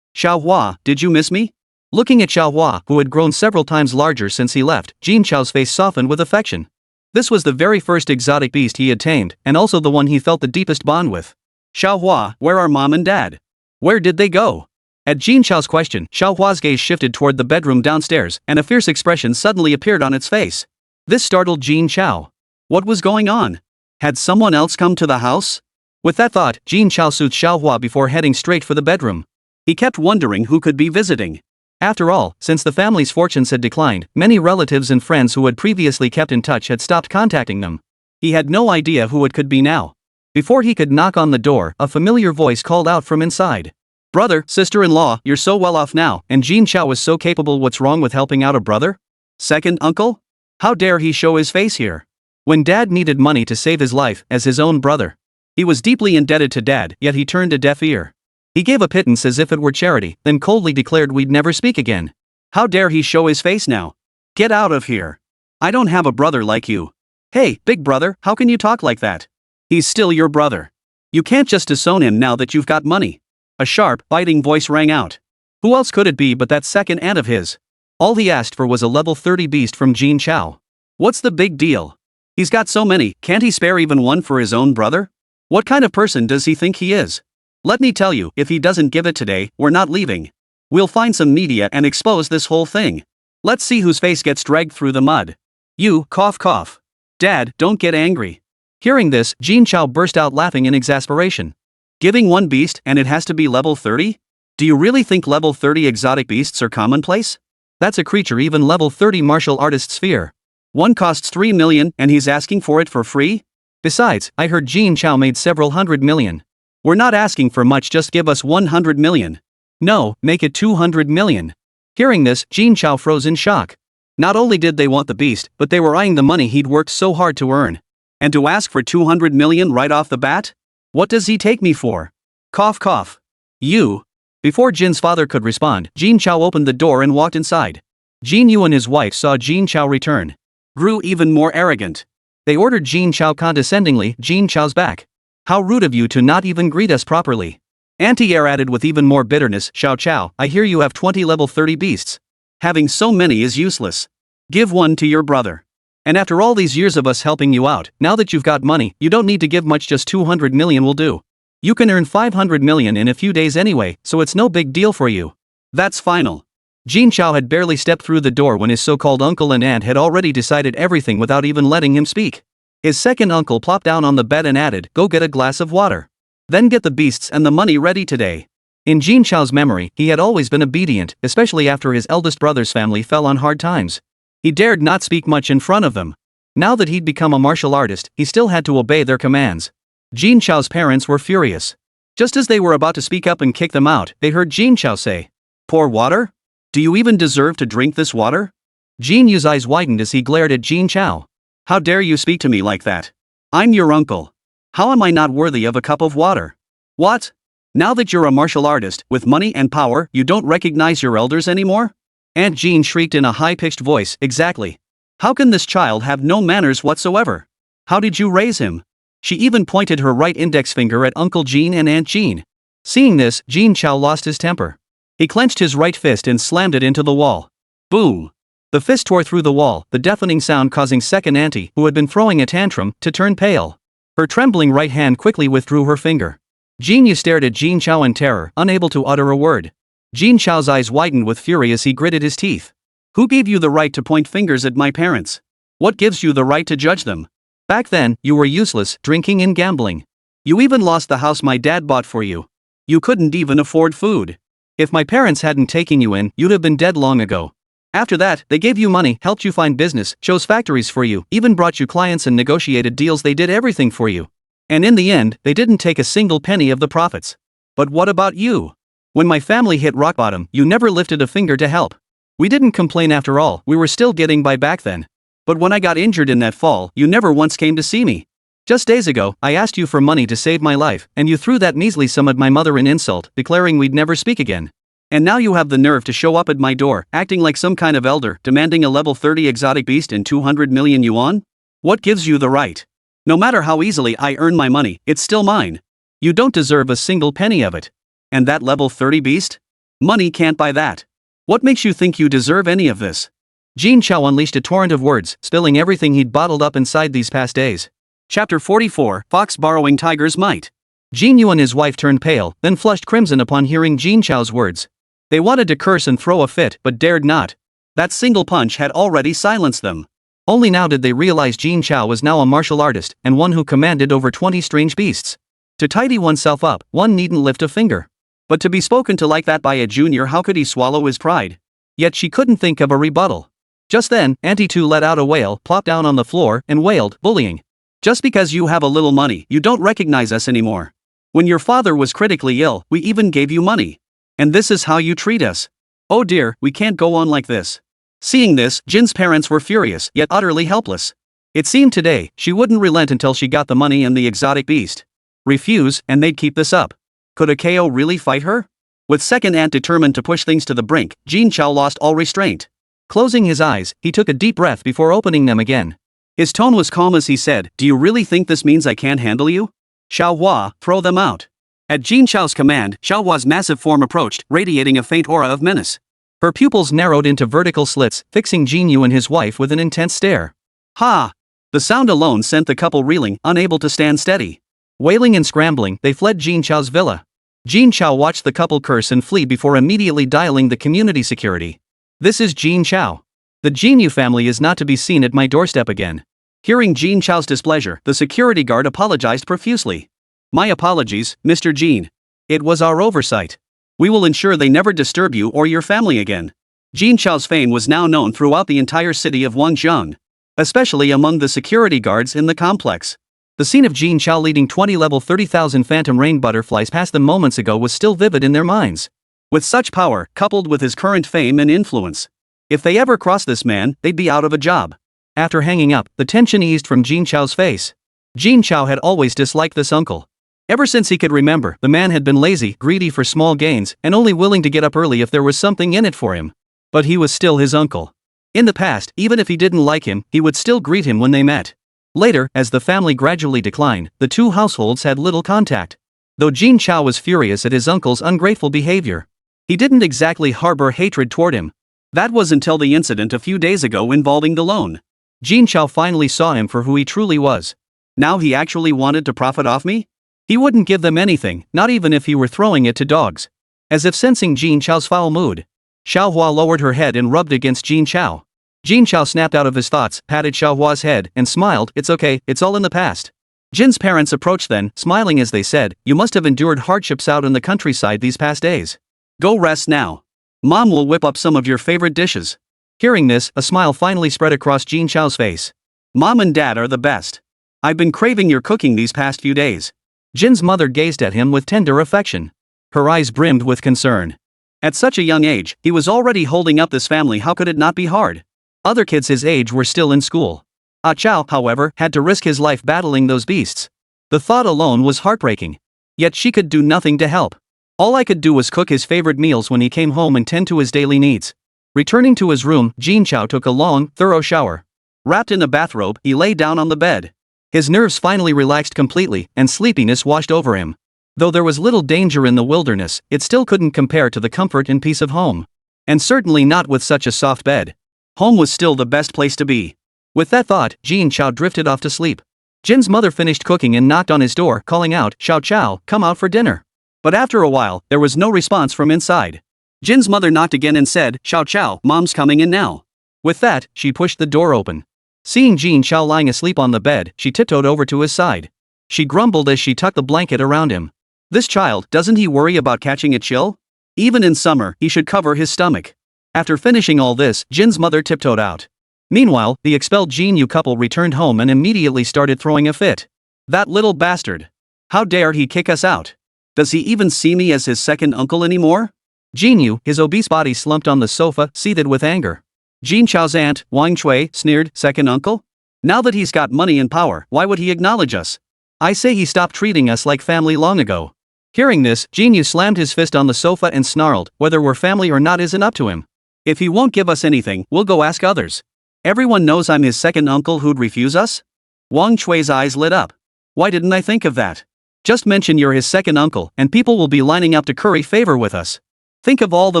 "Xiaohua, did you miss me?" Looking at Xiaohua, who had grown several times larger since he left, Jin Chao's face softened with affection. This was the very first exotic beast he had tamed, and also the one he felt the deepest bond with. "Xiaohua, where are mom and dad? Where did they go?" At Jin Chao's question, Xiaohua's gaze shifted toward the bedroom downstairs, and a fierce expression suddenly appeared on its face. This startled Jin Chao. What was going on? Had someone else come to the house? With that thought, Jin Chao soothed Xiaohua before heading straight for the bedroom. He kept wondering who could be visiting. After all, since the family's fortunes had declined, many relatives and friends who had previously kept in touch had stopped contacting them. He had no idea who it could be now. Before he could knock on the door, a familiar voice called out from inside. "Brother, sister-in-law, you're so well off now, and Jin Chao is so capable. What's wrong with helping out a brother? Second uncle? How dare he show his face here? When dad needed money to save his life, as his own brother. He was deeply indebted to dad, yet he turned a deaf ear. He gave a pittance as if it were charity, then coldly declared we'd never speak again. How dare he show his face now? Get out of here. I don't have a brother like you." "Hey, big brother, how can you talk like that? He's still your brother. You can't just disown him now that you've got money." A sharp, biting voice rang out. Who else could it be but that second aunt of his? All he asked for was a level 30 beast from Jin Chao. What's the big deal? He's got so many, can't he spare even one for his own brother? What kind of person does he think he is? Let me tell you, if he doesn't give it today, we're not leaving. We'll find some media and expose this whole thing. Let's see whose face gets dragged through the mud. You, cough cough. Dad, don't get angry. Hearing this, Jin Chao burst out laughing in exasperation. Giving one beast and it has to be level 30? Do you really think level 30 exotic beasts are commonplace? That's a creature even level 30 martial artists fear. One costs 3 million and he's asking for it for free? Besides, I heard Jin Chao made several 100 million. We're not asking for much, just give us 100 million. No, make it 200 million. Hearing this, Jin Chao froze in shock. Not only did they want the beast, but they were eyeing the money he'd worked so hard to earn. And to ask for 200 million right off the bat? What does he take me for? Cough cough. You. Before Jin's father could respond, Jin Chao opened the door and walked inside. Jin Yu and his wife saw Jin Chao return. Grew even more arrogant. They ordered Jin Chao condescendingly, Jin Chao's back. How rude of you to not even greet us properly. Anti-air added with even more bitterness, Xiao Chao, I hear you have 20 level 30 beasts. Having so many is useless. Give one to your brother. And after all these years of us helping you out, now that you've got money, you don't need to give much, just 200 million will do. You can earn 500 million in a few days anyway, so it's no big deal for you. That's final. Jin Chao had barely stepped through the door when his so-called uncle and aunt had already decided everything without even letting him speak. His second uncle plopped down on the bed and added, go get a glass of water. Then get the beasts and the money ready today. In Jin Chao's memory, he had always been obedient, especially after his eldest brother's family fell on hard times. He dared not speak much in front of them. Now that he'd become a martial artist, he still had to obey their commands. Jin Chao's parents were furious. Just as they were about to speak up and kick them out, they heard Jin Chao say, pour water? Do you even deserve to drink this water? Jin Yu's eyes widened as he glared at Jin Chao. How dare you speak to me like that? I'm your uncle. How am I not worthy of a cup of water? What? Now that you're a martial artist, with money and power, you don't recognize your elders anymore? Aunt Jean shrieked in a high-pitched voice, exactly. How can this child have no manners whatsoever? How did you raise him? She even pointed her right index finger at Uncle Jean and Aunt Jean. Seeing this, Jin Chao lost his temper. He clenched his right fist and slammed it into the wall. Boom! The fist tore through the wall, the deafening sound causing second auntie, who had been throwing a tantrum, to turn pale. Her trembling right hand quickly withdrew her finger. Jin Yu stared at Jin Chao in terror, unable to utter a word. Jin Chao's eyes widened with fury as he gritted his teeth. Who gave you the right to point fingers at my parents? What gives you the right to judge them? Back then, you were useless, drinking and gambling. You even lost the house my dad bought for you. You couldn't even afford food. If my parents hadn't taken you in, you'd have been dead long ago. After that, they gave you money, helped you find business, chose factories for you, even brought you clients and negotiated deals. They did everything for you. And in the end, they didn't take a single penny of the profits. But what about you? When my family hit rock bottom, you never lifted a finger to help. We didn't complain after all, we were still getting by back then. But when I got injured in that fall, you never once came to see me. Just days ago, I asked you for money to save my life, and you threw that measly sum at my mother in insult, declaring we'd never speak again. And now you have the nerve to show up at my door, acting like some kind of elder, demanding a level 30 exotic beast and 200 million yuan? What gives you the right? No matter how easily I earn my money, it's still mine. You don't deserve a single penny of it. And that level 30 beast? Money can't buy that. What makes you think you deserve any of this? Jin Chao unleashed a torrent of words, spilling everything he'd bottled up inside these past days. Chapter 44, Fox Borrowing Tiger's Might. Jin Yu and his wife turned pale, then flushed crimson upon hearing Jin Chao's words. They wanted to curse and throw a fit, but dared not. That single punch had already silenced them. Only now did they realize Jin Chao was now a martial artist, and one who commanded over 20 strange beasts. To tidy oneself up, one needn't lift a finger. But to be spoken to like that by a junior, how could he swallow his pride? Yet she couldn't think of a rebuttal. Just then, Auntie Two let out a wail, plopped down on the floor, and wailed, bullying. Just because you have a little money, you don't recognize us anymore. When your father was critically ill, we even gave you money. And this is how you treat us. Oh dear, we can't go on like this. Seeing this, Jin's parents were furious, yet utterly helpless. It seemed today, she wouldn't relent until she got the money and the exotic beast. Refuse, and they'd keep this up. Could a KO really fight her? With second aunt determined to push things to the brink, Jin Chao lost all restraint. Closing his eyes, he took a deep breath before opening them again. His tone was calm as he said, do you really think this means I can't handle you? Xiao Hua, throw them out. At Jin Chao's command, Xiao Hua's massive form approached, radiating a faint aura of menace. Her pupils narrowed into vertical slits, fixing Jin Yu and his wife with an intense stare. Ha! The sound alone sent the couple reeling, unable to stand steady. Wailing and scrambling, they fled Jin Chao's villa. Jin Chao watched the couple curse and flee before immediately dialing the community security. This is Jin Chao. The Jin Yu family is not to be seen at my doorstep again. Hearing Jin Chao's displeasure, the security guard apologized profusely. My apologies, Mr. Jin. It was our oversight. We will ensure they never disturb you or your family again. Jin Chao's fame was now known throughout the entire city of Wangzhong, especially among the security guards in the complex. The scene of Jin Chao leading 20 level 30,000 phantom rain butterflies past them moments ago was still vivid in their minds. With such power, coupled with his current fame and influence, if they ever crossed this man, they'd be out of a job. After hanging up, the tension eased from Jin Chao's face. Jin Chao had always disliked this uncle. Ever since he could remember, the man had been lazy, greedy for small gains, and only willing to get up early if there was something in it for him. But he was still his uncle. In the past, even if he didn't like him, he would still greet him when they met. Later, as the family gradually declined, the two households had little contact. Though Jin Chao was furious at his uncle's ungrateful behavior, he didn't exactly harbor hatred toward him. That was until the incident a few days ago involving the loan. Jin Chao finally saw him for who he truly was. Now he actually wanted to profit off me? He wouldn't give them anything, not even if he were throwing it to dogs. As if sensing Jin Chao's foul mood, Xiaohua lowered her head and rubbed against Jin Chao. Jin Chao snapped out of his thoughts, patted Xiaohua's head, and smiled. It's okay, it's all in the past. Jin's parents approached then, smiling as they said, you must have endured hardships out in the countryside these past days. Go rest now. Mom will whip up some of your favorite dishes. Hearing this, a smile finally spread across Jin Chao's face. Mom and Dad are the best. I've been craving your cooking these past few days. Jin's mother gazed at him with tender affection. Her eyes brimmed with concern. At such a young age, he was already holding up this family. How could it not be hard? Other kids his age were still in school. Ah Chao, however, had to risk his life battling those beasts. The thought alone was heartbreaking. Yet she could do nothing to help. All I could do was cook his favorite meals when he came home and tend to his daily needs. Returning to his room, Jin Chao took a long, thorough shower. Wrapped in a bathrobe, he lay down on the bed. His nerves finally relaxed completely, and sleepiness washed over him. Though there was little danger in the wilderness, it still couldn't compare to the comfort and peace of home. And certainly not with such a soft bed. Home was still the best place to be. With that thought, Jin Chao drifted off to sleep. Jin's mother finished cooking and knocked on his door, calling out, Xiao Chao, come out for dinner. But after a while, there was no response from inside. Jin's mother knocked again and said, Xiao Chao, Mom's coming in now. With that, she pushed the door open. Seeing Jin Chao lying asleep on the bed, she tiptoed over to his side. She grumbled as she tucked the blanket around him. This child, doesn't he worry about catching a chill? Even in summer, he should cover his stomach. After finishing all this, Jin's mother tiptoed out. Meanwhile, the expelled Jin Yu couple returned home and immediately started throwing a fit. That little bastard. How dare he kick us out? Does he even see me as his second uncle anymore? Jin Yu, his obese body slumped on the sofa, seethed with anger. Jin Chao's aunt, Wang Chui, sneered, second uncle? Now that he's got money and power, why would he acknowledge us? I say he stopped treating us like family long ago. Hearing this, Jin Yu slammed his fist on the sofa and snarled, whether we're family or not isn't up to him. If he won't give us anything, we'll go ask others. Everyone knows I'm his second uncle who'd refuse us? Wang Chui's eyes lit up. Why didn't I think of that? Just mention you're his second uncle, and people will be lining up to curry favor with us. Think of all the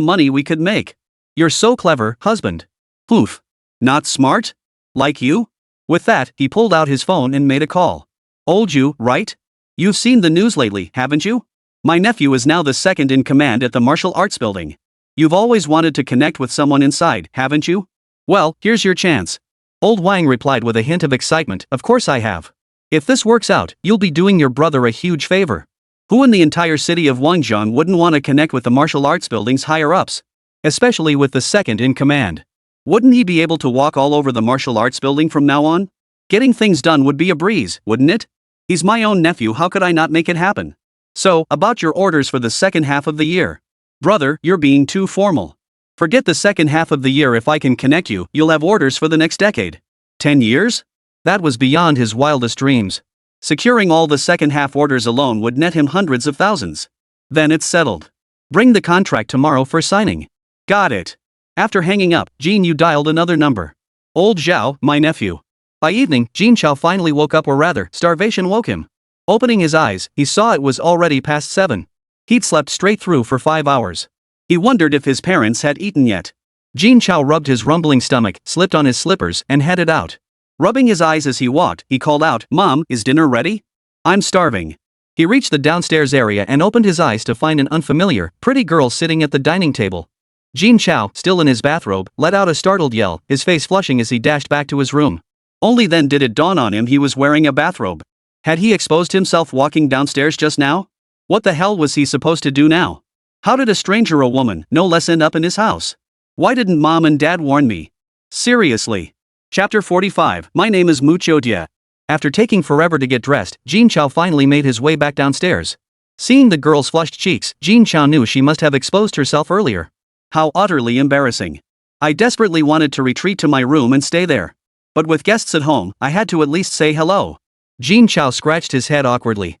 money we could make. You're so clever, husband. Poof. Not smart? Like you? With that, he pulled out his phone and made a call. Old you, right? You've seen the news lately, haven't you? My nephew is now the second in command at the martial arts building. You've always wanted to connect with someone inside, haven't you? Well, here's your chance. Old Wang replied with a hint of excitement, of course I have. If this works out, you'll be doing your brother a huge favor. Who in the entire city of Wangjiang wouldn't want to connect with the martial arts building's higher-ups? Especially with the second in command. Wouldn't he be able to walk all over the martial arts building from now on? Getting things done would be a breeze, wouldn't it? He's my own nephew, how could I not make it happen? So, about your orders for the second half of the year. Brother, you're being too formal. Forget the second half of the year. If I can connect you, you'll have orders for the next decade. 10 years? That was beyond his wildest dreams. Securing all the second half orders alone would net him hundreds of thousands. Then it's settled. Bring the contract tomorrow for signing. Got it. After hanging up, Jin Yu dialed another number. Old Zhao, my nephew. By evening, Jin Chao finally woke up, or rather, starvation woke him. Opening his eyes, he saw it was already past 7. He'd slept straight through for 5 hours. He wondered if his parents had eaten yet. Jin Chao rubbed his rumbling stomach, slipped on his slippers, and headed out. Rubbing his eyes as he walked, he called out, Mom, is dinner ready? I'm starving. He reached the downstairs area and opened his eyes to find an unfamiliar, pretty girl sitting at the dining table. Jin Chao, still in his bathrobe, let out a startled yell, his face flushing as he dashed back to his room. Only then did it dawn on him he was wearing a bathrobe. Had he exposed himself walking downstairs just now? What the hell was he supposed to do now? How did a stranger, a woman, no less, end up in his house? Why didn't Mom and Dad warn me? Seriously. Chapter 45, My name is Mucho Dia. After taking forever to get dressed, Jin Chao finally made his way back downstairs. Seeing the girl's flushed cheeks, Jin Chao knew she must have exposed herself earlier. How utterly embarrassing. I desperately wanted to retreat to my room and stay there. But with guests at home, I had to at least say hello. Jin Chao scratched his head awkwardly.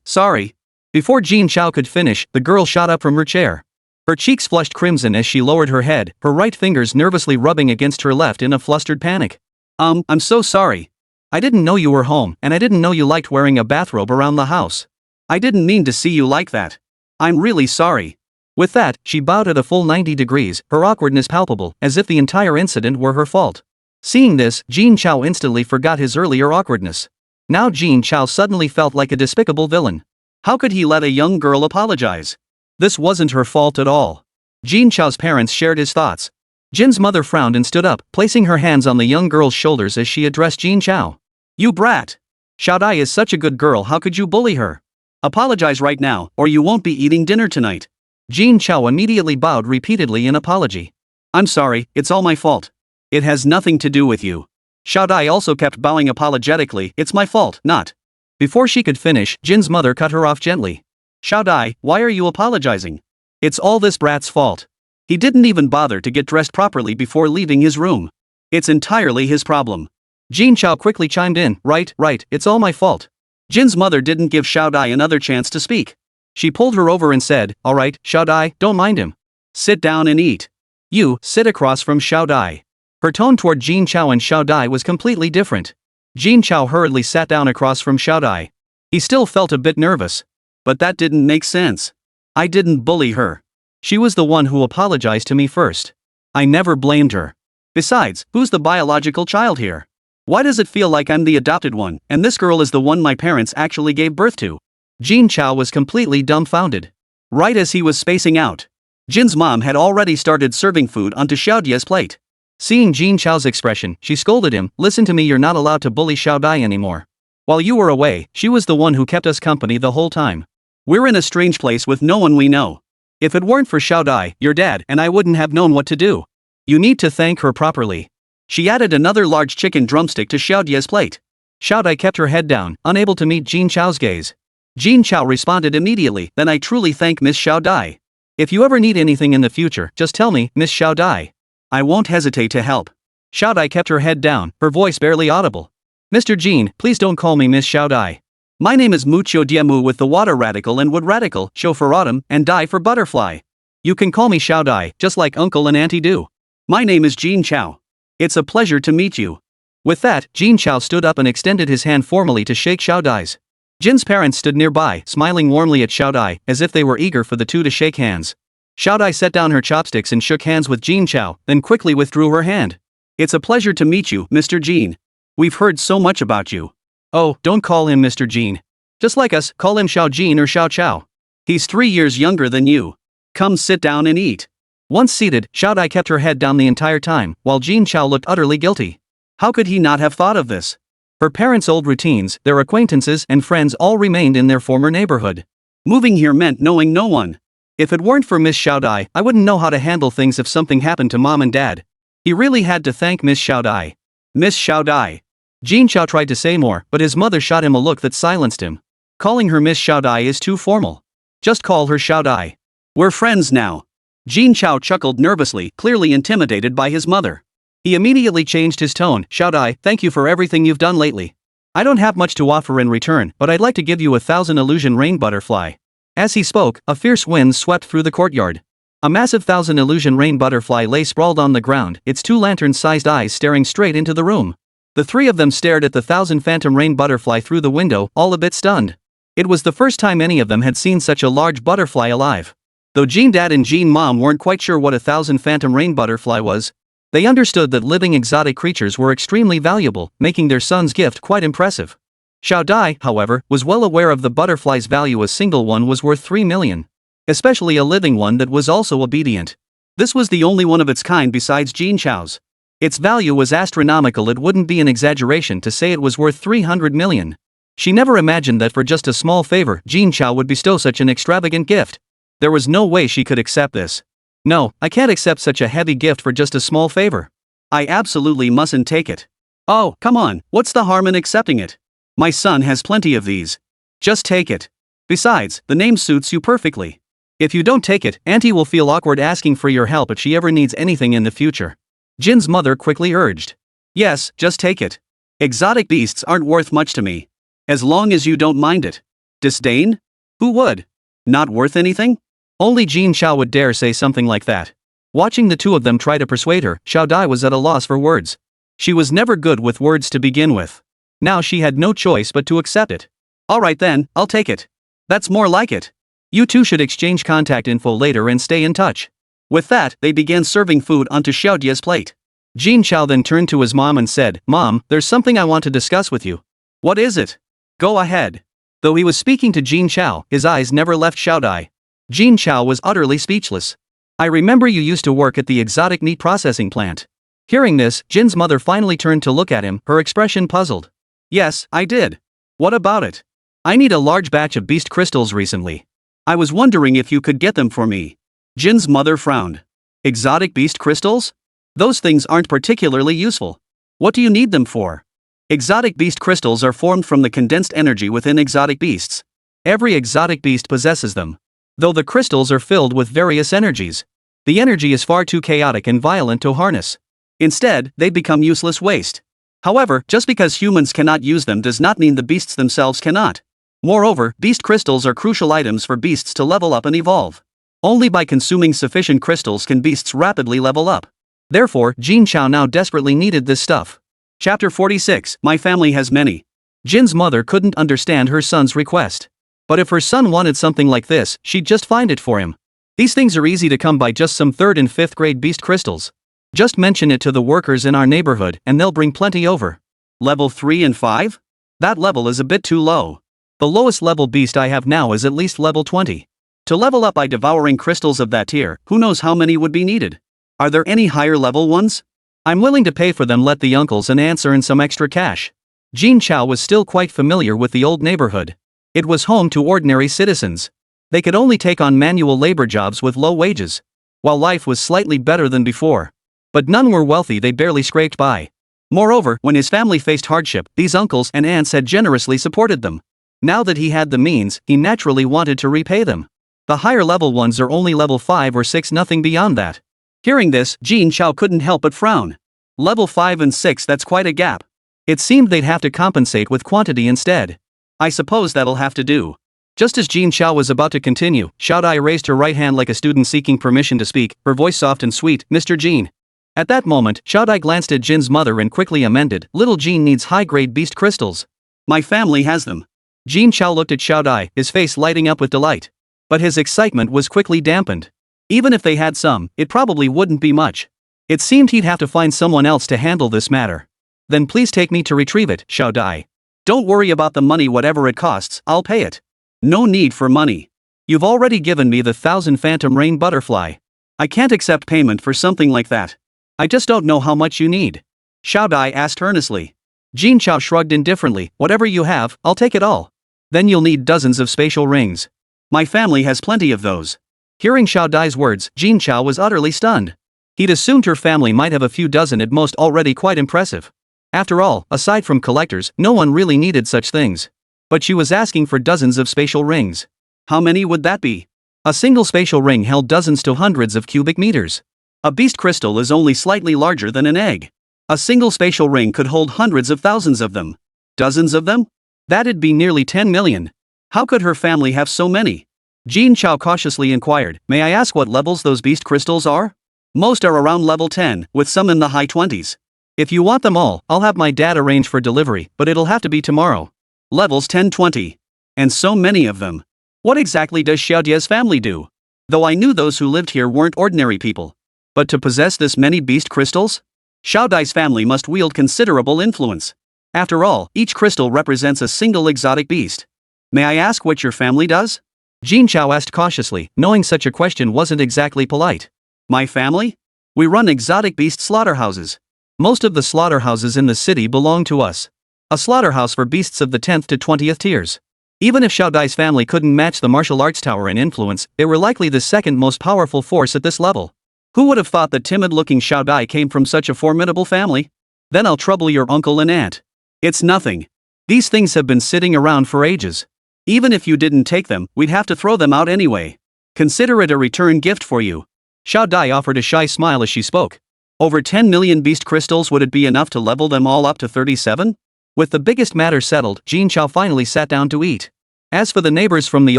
Sorry. Before Jin Chao could finish, the girl shot up from her chair. Her cheeks flushed crimson as she lowered her head, her right fingers nervously rubbing against her left in a flustered panic. I'm so sorry. I didn't know you were home, and I didn't know you liked wearing a bathrobe around the house. I didn't mean to see you like that. I'm really sorry. With that, she bowed at a full 90 degrees, her awkwardness palpable, as if the entire incident were her fault. Seeing this, Jin Chao instantly forgot his earlier awkwardness. Now Jin Chao suddenly felt like a despicable villain. How could he let a young girl apologize? This wasn't her fault at all. Jin Chao's parents shared his thoughts. Jin's mother frowned and stood up, placing her hands on the young girl's shoulders as she addressed Jin Chao. You brat! Xiaodai is such a good girl, how could you bully her? Apologize right now, or you won't be eating dinner tonight. Jin Chao immediately bowed repeatedly in apology. I'm sorry, it's all my fault. It has nothing to do with you. Xiaodai also kept bowing apologetically, it's my fault, not. Before she could finish, Jin's mother cut her off gently. Xiaodai, why are you apologizing? It's all this brat's fault. He didn't even bother to get dressed properly before leaving his room. It's entirely his problem. Jin Chao quickly chimed in, right, it's all my fault. Jin's mother didn't give Xiaodai another chance to speak. She pulled her over and said, alright, Xiaodai, don't mind him. Sit down and eat. You, sit across from Xiaodai. Her tone toward Jin Chao and Xiaodai was completely different. Jin Chao hurriedly sat down across from Xiaodai. He still felt a bit nervous. But that didn't make sense. I didn't bully her. She was the one who apologized to me first. I never blamed her. Besides, who's the biological child here? Why does it feel like I'm the adopted one, and this girl is the one my parents actually gave birth to? Jin Chao was completely dumbfounded. Right as he was spacing out, Jin's mom had already started serving food onto Xiaodia's plate. Seeing Jin Chao's expression, she scolded him, listen to me, you're not allowed to bully Xiaodai anymore. While you were away, she was the one who kept us company the whole time. We're in a strange place with no one we know. If it weren't for Xiaodai, your dad and I wouldn't have known what to do. You need to thank her properly. She added another large chicken drumstick to Xiaodia's plate. Xiaodai kept her head down, unable to meet Jin Chao's gaze. Jin Chao responded immediately, then I truly thank Miss Xiaodai. If you ever need anything in the future, just tell me, Miss Xiaodai. I won't hesitate to help. Xiaodai kept her head down, her voice barely audible. Mr. Jin, please don't call me Miss Xiaodai. My name is Mucho Diemu with the water radical and wood radical, Shou for autumn, and Dai for butterfly. You can call me Xiaodai, just like uncle and auntie do. My name is Jin Chao. It's a pleasure to meet you. With that, Jin Chao stood up and extended his hand formally to shake Xiaodai's. Jin's parents stood nearby, smiling warmly at Xiaodai, as if they were eager for the two to shake hands. Xiaodai set down her chopsticks and shook hands with Jin Chao, then quickly withdrew her hand. It's a pleasure to meet you, Mr. Jin. We've heard so much about you. Oh, don't call him Mr. Jin. Just like us, call him Xiao Jin or Xiao Chao. He's 3 years younger than you. Come sit down and eat. Once seated, Xiaodai kept her head down the entire time, while Jin Chao looked utterly guilty. How could he not have thought of this? Her parents' old routines, their acquaintances and friends all remained in their former neighborhood. Moving here meant knowing no one. If it weren't for Miss Xiaodai, I wouldn't know how to handle things if something happened to mom and dad. He really had to thank Miss Xiaodai. Miss Xiaodai. Jin Chao tried to say more, but his mother shot him a look that silenced him. Calling her Miss Xiaodai is too formal. Just call her Xiaodai. We're friends now. Jin Chao chuckled nervously, clearly intimidated by his mother. He immediately changed his tone. Xiaodai, thank you for everything you've done lately. I don't have much to offer in return, but I'd like to give you 1,000 illusion rain butterfly. As he spoke, a fierce wind swept through the courtyard. A massive 1,000 illusion rain butterfly lay sprawled on the ground, its 2 lantern-sized eyes staring straight into the room. The 3 of them stared at the 1,000 phantom rain butterfly through the window, all a bit stunned. It was the first time any of them had seen such a large butterfly alive. Though Jin Dad and Jin Mom weren't quite sure what 1,000 phantom rain butterfly was, they understood that living exotic creatures were extremely valuable, making their son's gift quite impressive. Xiaodai, however, was well aware of the butterfly's value. A single one was worth 3 million. Especially a living one that was also obedient. This was the only one of its kind besides Jin Chao's. Its value was astronomical. It wouldn't be an exaggeration to say it was worth 300 million. She never imagined that for just a small favor Jin Chao would bestow such an extravagant gift. There was no way she could accept this. No, I can't accept such a heavy gift for just a small favor. I absolutely mustn't take it. Oh, come on, what's the harm in accepting it? My son has plenty of these. Just take it. Besides, the name suits you perfectly. If you don't take it, Auntie will feel awkward asking for your help if she ever needs anything in the future. Jin's mother quickly urged. Yes, just take it. Exotic beasts aren't worth much to me. As long as you don't mind it. Disdain? Who would? Not worth anything? Only Jin Chao would dare say something like that. Watching the two of them try to persuade her, Xiao Dai was at a loss for words. She was never good with words to begin with. Now she had no choice but to accept it. Alright then, I'll take it. That's more like it. You two should exchange contact info later and stay in touch. With that, they began serving food onto Xiao Dia's plate. Jin Chao then turned to his mom and said, "Mom, there's something I want to discuss with you." "What is it?" "Go ahead." Though he was speaking to Jin Chao, his eyes never left Xiao Dai. Jin Chao was utterly speechless. "I remember you used to work at the exotic meat processing plant." Hearing this, Jin's mother finally turned to look at him, her expression puzzled. "Yes, I did. What about it?" "I need a large batch of beast crystals recently. I was wondering if you could get them for me." Jin's mother frowned. "Exotic beast crystals? Those things aren't particularly useful. What do you need them for?" "Exotic beast crystals are formed from the condensed energy within exotic beasts. Every exotic beast possesses them. Though the crystals are filled with various energies. The energy is far too chaotic and violent to harness. Instead, they become useless waste. However, just because humans cannot use them does not mean the beasts themselves cannot. Moreover, beast crystals are crucial items for beasts to level up and evolve. Only by consuming sufficient crystals can beasts rapidly level up. Therefore, Jin Chao now desperately needed this stuff. Chapter 46, My Family Has Many. Jin's mother couldn't understand her son's request. But if her son wanted something like this, she'd just find it for him. These things are easy to come by, just some 3rd and 5th grade beast crystals. Just mention it to the workers in our neighborhood and they'll bring plenty over. Level 3 and 5? That level is a bit too low. The lowest level beast I have now is at least level 20. To level up by devouring crystals of that tier, who knows how many would be needed? Are there any higher level ones? I'm willing to pay for them. Let the uncles and aunts earn some extra cash." Jin Chao was still quite familiar with the old neighborhood. It was home to ordinary citizens. They could only take on manual labor jobs with low wages. While life was slightly better than before. But none were wealthy, they barely scraped by. Moreover, when his family faced hardship, these uncles and aunts had generously supported them. Now that he had the means, he naturally wanted to repay them. The higher level ones are only level 5 or 6, nothing beyond that. Hearing this, Jin Chao couldn't help but frown. Level 5 and 6, that's quite a gap. It seemed they'd have to compensate with quantity instead. "I suppose that'll have to do." Just as Jin Chao was about to continue, Xiao Dai raised her right hand like a student seeking permission to speak, her voice soft and sweet, "Mr. Jin." At that moment, Xiao Dai glanced at Jin's mother and quickly amended, "Little Jin needs high-grade beast crystals. My family has them." Jin Chao looked at Xiao Dai, his face lighting up with delight. But his excitement was quickly dampened. Even if they had some, it probably wouldn't be much. It seemed he'd have to find someone else to handle this matter. "Then please take me to retrieve it, Xiao Dai. Don't worry about the money, whatever it costs, I'll pay it." "No need for money. You've already given me the 1,000 phantom rain butterfly. I can't accept payment for something like that. I just don't know how much you need." Xiao Dai asked earnestly. Jin Chao shrugged indifferently, "Whatever you have, I'll take it all." "Then you'll need dozens of spatial rings. My family has plenty of those." Hearing Xiao Dai's words, Jin Chao was utterly stunned. He'd assumed her family might have a few dozen at most, already quite impressive. After all, aside from collectors, no one really needed such things. But she was asking for dozens of spatial rings. How many would that be? A single spatial ring held dozens to hundreds of cubic meters. A beast crystal is only slightly larger than an egg. A single spatial ring could hold hundreds of thousands of them. Dozens of them? That'd be nearly 10 million. How could her family have so many? Jin Chao cautiously inquired, "May I ask what levels those beast crystals are?" "Most are around level 10, with some in the high 20s. If you want them all, I'll have my dad arrange for delivery, but it'll have to be tomorrow." Levels 10-20. And so many of them. What exactly does Xiao Dia's family do? Though I knew those who lived here weren't ordinary people. But to possess this many beast crystals? Xiao Dai's family must wield considerable influence. After all, each crystal represents a single exotic beast. "May I ask what your family does?" Jin Chao asked cautiously, knowing such a question wasn't exactly polite. "My family? We run exotic beast slaughterhouses. Most of the slaughterhouses in the city belong to us. A slaughterhouse for beasts of the 10th to 20th tiers. Even if Xiao Dai's family couldn't match the martial arts tower in influence, they were likely the second most powerful force at this level. Who would have thought the timid-looking Xiao Dai came from such a formidable family? Then I'll trouble your uncle and aunt. It's nothing. These things have been sitting around for ages. Even if you didn't take them, we'd have to throw them out anyway. Consider it a return gift for you." Xiao Dai offered a shy smile as she spoke. Over 10 million beast crystals, would it be enough to level them all up to 37? With the biggest matter settled, Jin Chao finally sat down to eat. As for the neighbors from the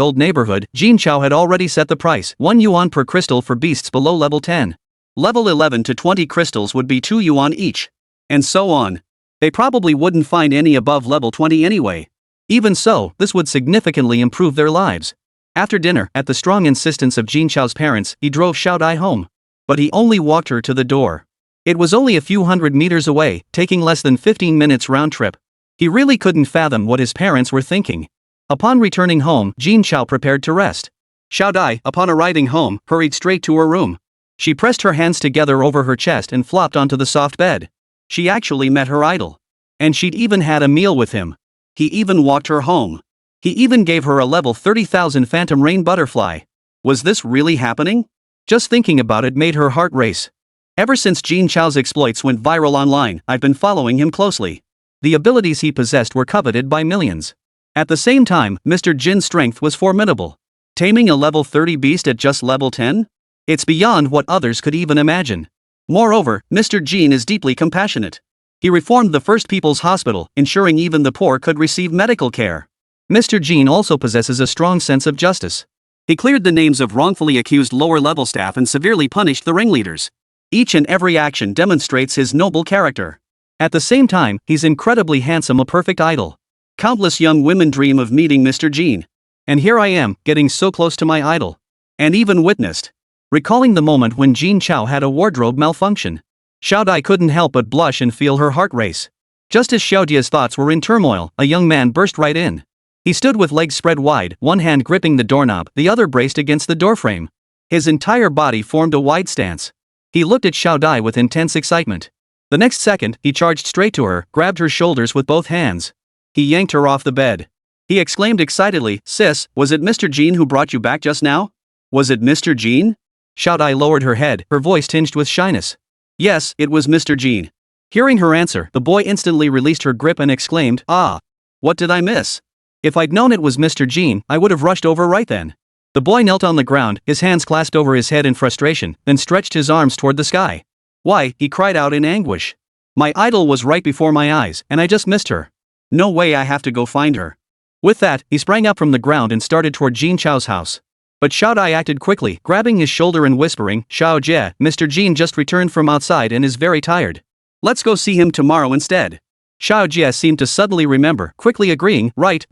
old neighborhood, Jin Chao had already set the price, 1 yuan per crystal for beasts below level 10. Level 11 to 20 crystals would be 2 yuan each. And so on. They probably wouldn't find any above level 20 anyway. Even so, this would significantly improve their lives. After dinner, at the strong insistence of Jin Chao's parents, he drove Xiaodai home. But he only walked her to the door. It was only a few hundred meters away, taking less than 15 minutes round trip. He really couldn't fathom what his parents were thinking. Upon returning home, Jin Chao prepared to rest. Xiaodai, upon arriving home, hurried straight to her room. She pressed her hands together over her chest and flopped onto the soft bed. She actually met her idol. And she'd even had a meal with him. He even walked her home. He even gave her a level 30,000 phantom rain butterfly. Was this really happening? Just thinking about it made her heart race. Ever since Jin Chao's exploits went viral online, I've been following him closely. The abilities he possessed were coveted by millions. At the same time, Mr. Jin's strength was formidable. Taming a level 30 beast at just level 10? It's beyond what others could even imagine. Moreover, Mr. Jin is deeply compassionate. He reformed the First People's Hospital, ensuring even the poor could receive medical care. Mr. Jin also possesses a strong sense of justice. He cleared the names of wrongfully accused lower-level staff and severely punished the ringleaders. Each and every action demonstrates his noble character. At the same time, he's incredibly handsome, a perfect idol. Countless young women dream of meeting Mr. Jin. And here I am, getting so close to my idol. And even witnessed. Recalling the moment when Jin Chao had a wardrobe malfunction. Xiaodai couldn't help but blush and feel her heart race. Just as Xiaodia's thoughts were in turmoil, a young man burst right in. He stood with legs spread wide, one hand gripping the doorknob, the other braced against the doorframe. His entire body formed a wide stance. He looked at Xiaodai with intense excitement. The next second, he charged straight to her, grabbed her shoulders with both hands. He yanked her off the bed. He exclaimed excitedly, "Sis, was it Mr. Jin who brought you back just now? Was it Mr. Jin?" Xiaodai lowered her head, her voice tinged with shyness. "Yes, it was Mr. Jin." Hearing her answer, the boy instantly released her grip and exclaimed, "Ah! What did I miss? If I'd known it was Mr. Jin, I would have rushed over right then." The boy knelt on the ground, his hands clasped over his head in frustration, then stretched his arms toward the sky. "Why?" he cried out in anguish. "My idol was right before my eyes, and I just missed her. No way, I have to go find her." With that, he sprang up from the ground and started toward Jin Chao's house. But Xiaodai acted quickly, grabbing his shoulder and whispering, "Xiao Jie, Mr. Jin just returned from outside and is very tired. Let's go see him tomorrow instead." Xiao Jie seemed to suddenly remember, quickly agreeing, right.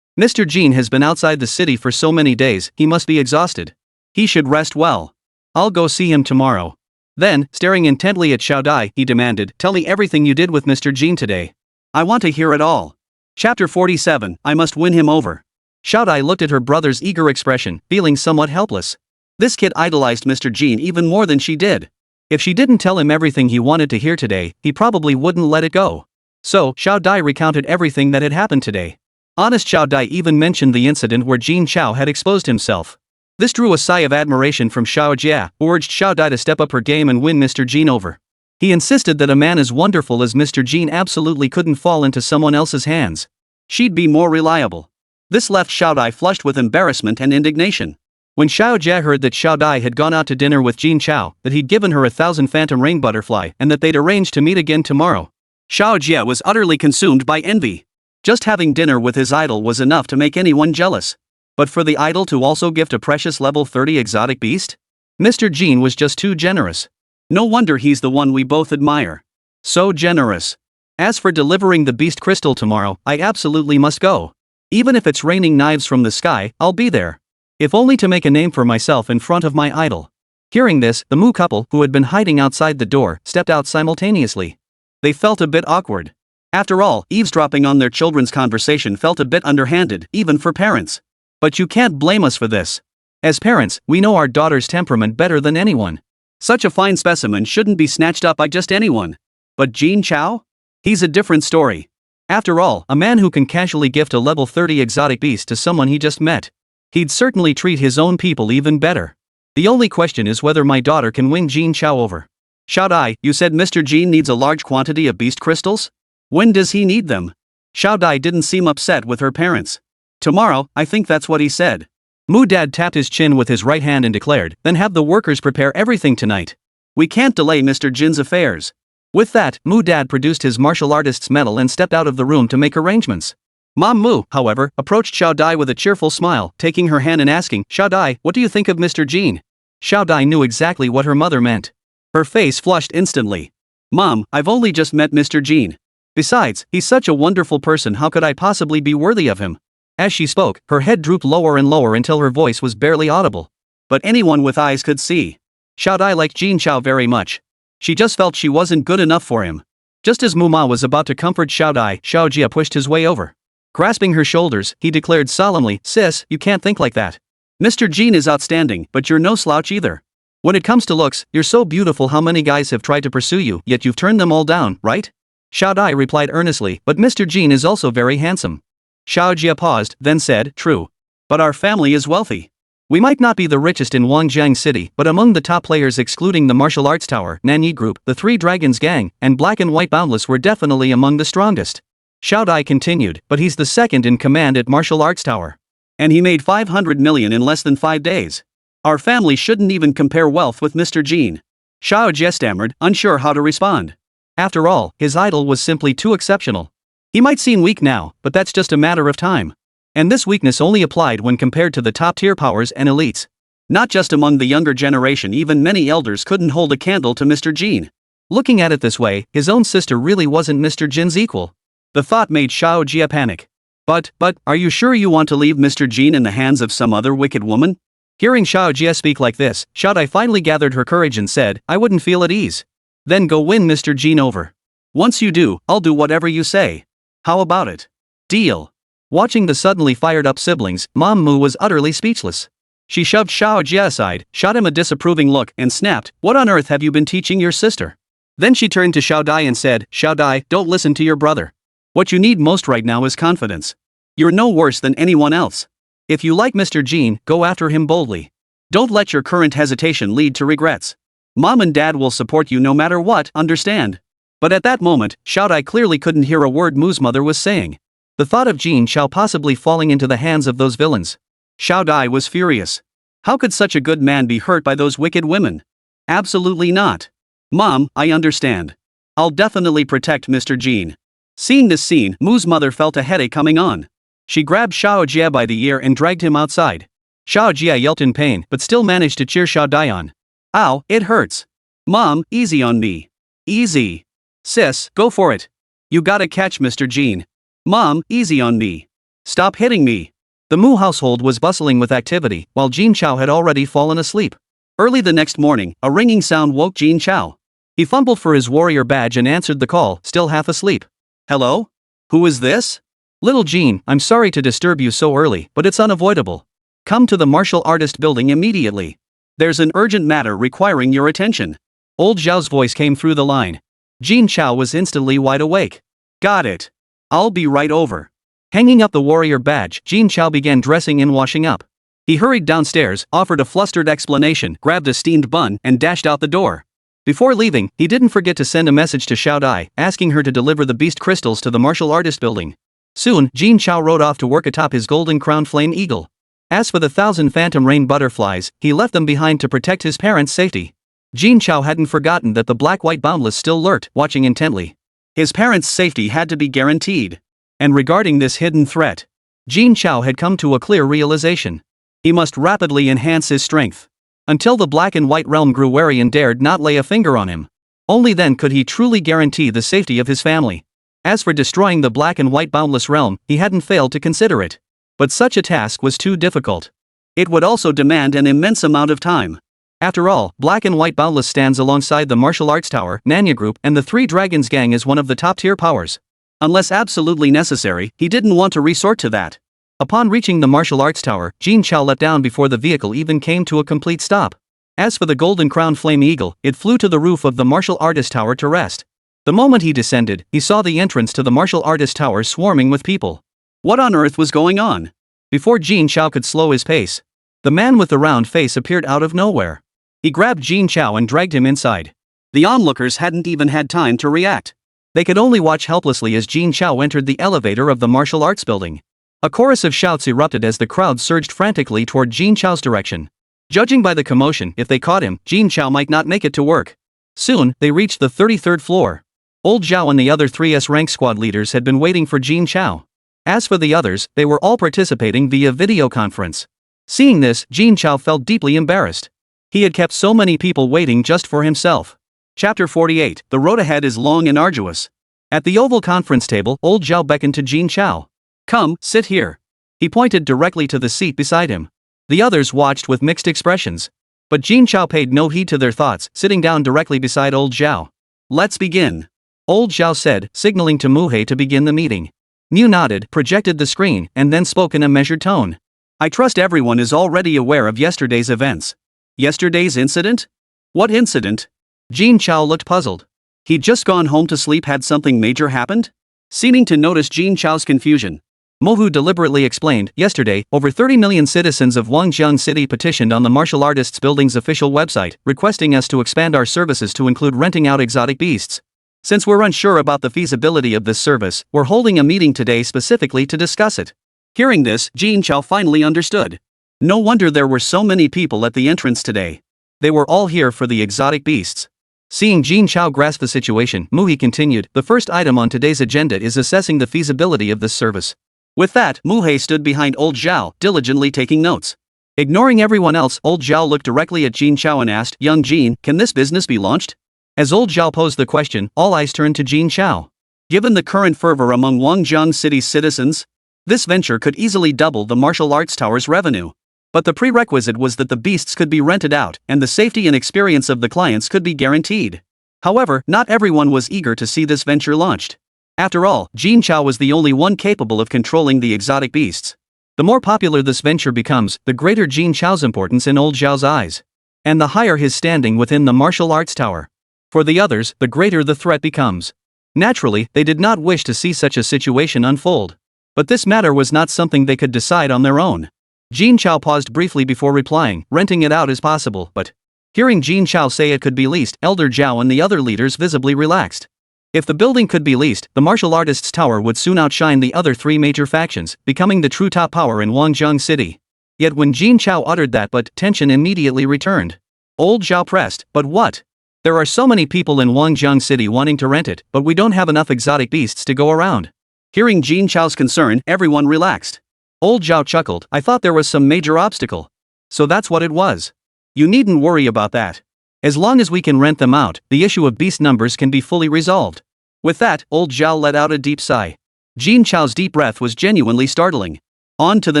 Mr. Jin has been outside the city for so many days, he must be exhausted. He should rest well. I'll go see him tomorrow." Then, staring intently at Xiaodai, he demanded, "Tell me everything you did with Mr. Jin today. I want to hear it all." Chapter 47, I must win him over. Xiaodai looked at her brother's eager expression, feeling somewhat helpless. This kid idolized Mr. Jin even more than she did. If she didn't tell him everything he wanted to hear today, he probably wouldn't let it go. So, Xiaodai recounted everything that had happened today. Honest Xiaodai even mentioned the incident where Jin Chao had exposed himself. This drew a sigh of admiration from Xiao Jie, who urged Xiaodai to step up her game and win Mr. Jin over. He insisted that a man as wonderful as Mr. Jin absolutely couldn't fall into someone else's hands. She'd be more reliable. This left Xiaodai flushed with embarrassment and indignation. When Xiao Jie heard that Xiaodai had gone out to dinner with Jin Chao, that he'd given her 1,000 phantom rain butterfly, and that they'd arranged to meet again tomorrow, Xiao Jie was utterly consumed by envy. Just having dinner with his idol was enough to make anyone jealous. But for the idol to also gift a precious level 30 exotic beast? Mr. Jin was just too generous. No wonder he's the one we both admire. So generous. As for delivering the beast crystal tomorrow, I absolutely must go. Even if it's raining knives from the sky, I'll be there. If only to make a name for myself in front of my idol. Hearing this, the Mu couple, who had been hiding outside the door, stepped out simultaneously. They felt a bit awkward. After all, eavesdropping on their children's conversation felt a bit underhanded, even for parents. But you can't blame us for this. As parents, we know our daughter's temperament better than anyone. Such a fine specimen shouldn't be snatched up by just anyone. But Jin Chao? He's a different story. After all, a man who can casually gift a level 30 exotic beast to someone he just met. He'd certainly treat his own people even better. The only question is whether my daughter can win Jin Chao over. Xiaodai, you said Mr. Jin needs a large quantity of beast crystals? When does he need them? Xiaodai didn't seem upset with her parents. Tomorrow, I think that's what he said. Mu Dad tapped his chin with his right hand and declared, then have the workers prepare everything tonight. We can't delay Mr. Jin's affairs. With that, Mu Dad produced his martial artist's medal and stepped out of the room to make arrangements. Mom Mu, however, approached Xiao Dai with a cheerful smile, taking her hand and asking, Xiao Dai, what do you think of Mr. Jin? Xiao Dai knew exactly what her mother meant. Her face flushed instantly. Mom, I've only just met Mr. Jin. Besides, he's such a wonderful person, how could I possibly be worthy of him? As she spoke, her head drooped lower and lower until her voice was barely audible. But anyone with eyes could see. Xiao Dai liked Jin Chao very much. She just felt she wasn't good enough for him. Just as Mu Ma was about to comfort Xiao Dai, Xiao Jia pushed his way over. Grasping her shoulders, he declared solemnly, Sis, you can't think like that. Mr. Jin is outstanding, but you're no slouch either. When it comes to looks, you're so beautiful, how many guys have tried to pursue you, yet you've turned them all down, right? Xiao Dai replied earnestly, but Mr. Jin is also very handsome. Xiao Jia paused, then said, True. But our family is wealthy. We might not be the richest in Wangjiang City, but among the top players excluding the martial arts tower, Nanyi Group, the Three Dragons Gang, and Black and White Boundless were definitely among the strongest. Xiao Dai continued, but he's the second in command at martial arts tower. And he made 500 million in less than 5 days. Our family shouldn't even compare wealth with Mr. Jin. Xiao Jia stammered, unsure how to respond. After all, his idol was simply too exceptional. He might seem weak now, but that's just a matter of time. And this weakness only applied when compared to the top-tier powers and elites. Not just among the younger generation, even many elders couldn't hold a candle to Mr. Jin. Looking at it this way, his own sister really wasn't Mr. Jin's equal. The thought made Xiao Jia panic. But, are you sure you want to leave Mr. Jin in the hands of some other wicked woman? Hearing Xiao Jia speak like this, Xiao Dai finally gathered her courage and said, I wouldn't feel at ease. Then go win Mr. Jin over. Once you do, I'll do whatever you say. How about it? Deal. Watching the suddenly fired-up siblings, Mom Mu was utterly speechless. She shoved Xiao Jia aside, shot him a disapproving look, and snapped, What on earth have you been teaching your sister? Then she turned to Xiao Dai and said, Xiao Dai, don't listen to your brother. What you need most right now is confidence. You're no worse than anyone else. If you like Mr. Jin, go after him boldly. Don't let your current hesitation lead to regrets. Mom and Dad will support you no matter what, understand? But at that moment, Xiao Dai clearly couldn't hear a word Mu's mother was saying. The thought of Jin Chao possibly falling into the hands of those villains. Xiao Dai was furious. How could such a good man be hurt by those wicked women? Absolutely not. Mom, I understand. I'll definitely protect Mr. Jin. Seeing this scene, Mu's mother felt a headache coming on. She grabbed Xiao Jia by the ear and dragged him outside. Xiao Jia yelped in pain but still managed to cheer Xiao Dai on. Ow, it hurts. Mom, easy on me. Easy. Sis, go for it. You gotta catch Mr. Jin. Mom, easy on me. Stop hitting me. The Mu household was bustling with activity, while Jin Chao had already fallen asleep. Early the next morning, a ringing sound woke Jin Chao. He fumbled for his warrior badge and answered the call, still half asleep. Hello? Who is this? Little Jin, I'm sorry to disturb you so early, but it's unavoidable. Come to the martial artist building immediately. There's an urgent matter requiring your attention. Old Zhao's voice came through the line. Jin Chao was instantly wide awake. Got it. I'll be right over. Hanging up the warrior badge, Jin Chao began dressing and washing up. He hurried downstairs, offered a flustered explanation, grabbed a steamed bun, and dashed out the door. Before leaving, he didn't forget to send a message to Xiao Dai, asking her to deliver the beast crystals to the martial artist building. Soon, Jin Chao rode off to work atop his golden crown flame eagle. As for the 1,000 phantom rain butterflies, he left them behind to protect his parents' safety. Jin Chao hadn't forgotten that the black-white boundless still lurked, watching intently. His parents' safety had to be guaranteed. And regarding this hidden threat, Jin Chao had come to a clear realization. He must rapidly enhance his strength. Until the black and white realm grew wary and dared not lay a finger on him. Only then could he truly guarantee the safety of his family. As for destroying the black and white boundless realm, he hadn't failed to consider it. But such a task was too difficult. It would also demand an immense amount of time. After all, Black and White Boundless stands alongside the martial arts tower, Nanyi Group, and the Three Dragons Gang as one of the top-tier powers. Unless absolutely necessary, he didn't want to resort to that. Upon reaching the martial arts tower, Jin Chao let down before the vehicle even came to a complete stop. As for the golden crown flame eagle, it flew to the roof of the martial artist tower to rest. The moment he descended, he saw the entrance to the martial artist tower swarming with people. What on earth was going on? Before Jin Chao could slow his pace, the man with the round face appeared out of nowhere. He grabbed Jin Chao and dragged him inside. The onlookers hadn't even had time to react. They could only watch helplessly as Jin Chao entered the elevator of the martial arts building. A chorus of shouts erupted as the crowd surged frantically toward Jin Chao's direction. Judging by the commotion, if they caught him, Jin Chao might not make it to work. Soon, they reached the 33rd floor. Old Zhao and the other 3S rank squad leaders had been waiting for Jin Chao. As for the others, they were all participating via video conference. Seeing this, Jin Chao felt deeply embarrassed. He had kept so many people waiting just for himself. Chapter 48. The road ahead is long and arduous. At the oval conference table, old Zhao beckoned to Jin Chao. Come, sit here. He pointed directly to the seat beside him. The others watched with mixed expressions. But Jin Chao paid no heed to their thoughts, sitting down directly beside old Zhao. Let's begin. Old Zhao said, signaling to Muhe to begin the meeting. Mu nodded, projected the screen, and then spoke in a measured tone. I trust everyone is already aware of yesterday's events. Yesterday's incident? What incident? Jin Chao looked puzzled. He'd just gone home to sleep. Had something major happened? Seeming to notice Jin Chao's confusion, Mohu deliberately explained, yesterday, over 30 million citizens of Wangjiang City petitioned on the Martial Artists Building's official website, requesting us to expand our services to include renting out exotic beasts. Since we're unsure about the feasibility of this service, we're holding a meeting today specifically to discuss it. Hearing this, Jin Chao finally understood. No wonder there were so many people at the entrance today. They were all here for the exotic beasts. Seeing Jin Chao grasp the situation, Muhi continued, the first item on today's agenda is assessing the feasibility of this service. With that, Muhe stood behind old Zhao, diligently taking notes. Ignoring everyone else, old Zhao looked directly at Jin Chao and asked, Young Jin, can this business be launched? As old Zhao posed the question, all eyes turned to Jin Chao. Given the current fervor among Wangjiang City's citizens, this venture could easily double the martial arts tower's revenue. But the prerequisite was that the beasts could be rented out, and the safety and experience of the clients could be guaranteed. However, not everyone was eager to see this venture launched. After all, Jin Chao was the only one capable of controlling the exotic beasts. The more popular this venture becomes, the greater Jin Chao's importance in old Zhao's eyes. And the higher his standing within the martial arts tower. For the others, the greater the threat becomes. Naturally, they did not wish to see such a situation unfold. But this matter was not something they could decide on their own. Jin Chao paused briefly before replying, renting it out is possible, but... Hearing Jin Chao say it could be leased, Elder Zhao and the other leaders visibly relaxed. If the building could be leased, the martial artists tower would soon outshine the other three major factions, becoming the true top power in Wangjiang City. Yet when Jin Chao uttered that but, tension immediately returned. Old Zhao pressed, but what? There are so many people in Wangjiang City wanting to rent it, but we don't have enough exotic beasts to go around. Hearing Jin Chao's concern, everyone relaxed. Old Zhao chuckled, I thought there was some major obstacle. So that's what it was. You needn't worry about that. As long as we can rent them out, the issue of beast numbers can be fully resolved. With that, old Zhao let out a deep sigh. Jin Chao's deep breath was genuinely startling. On to the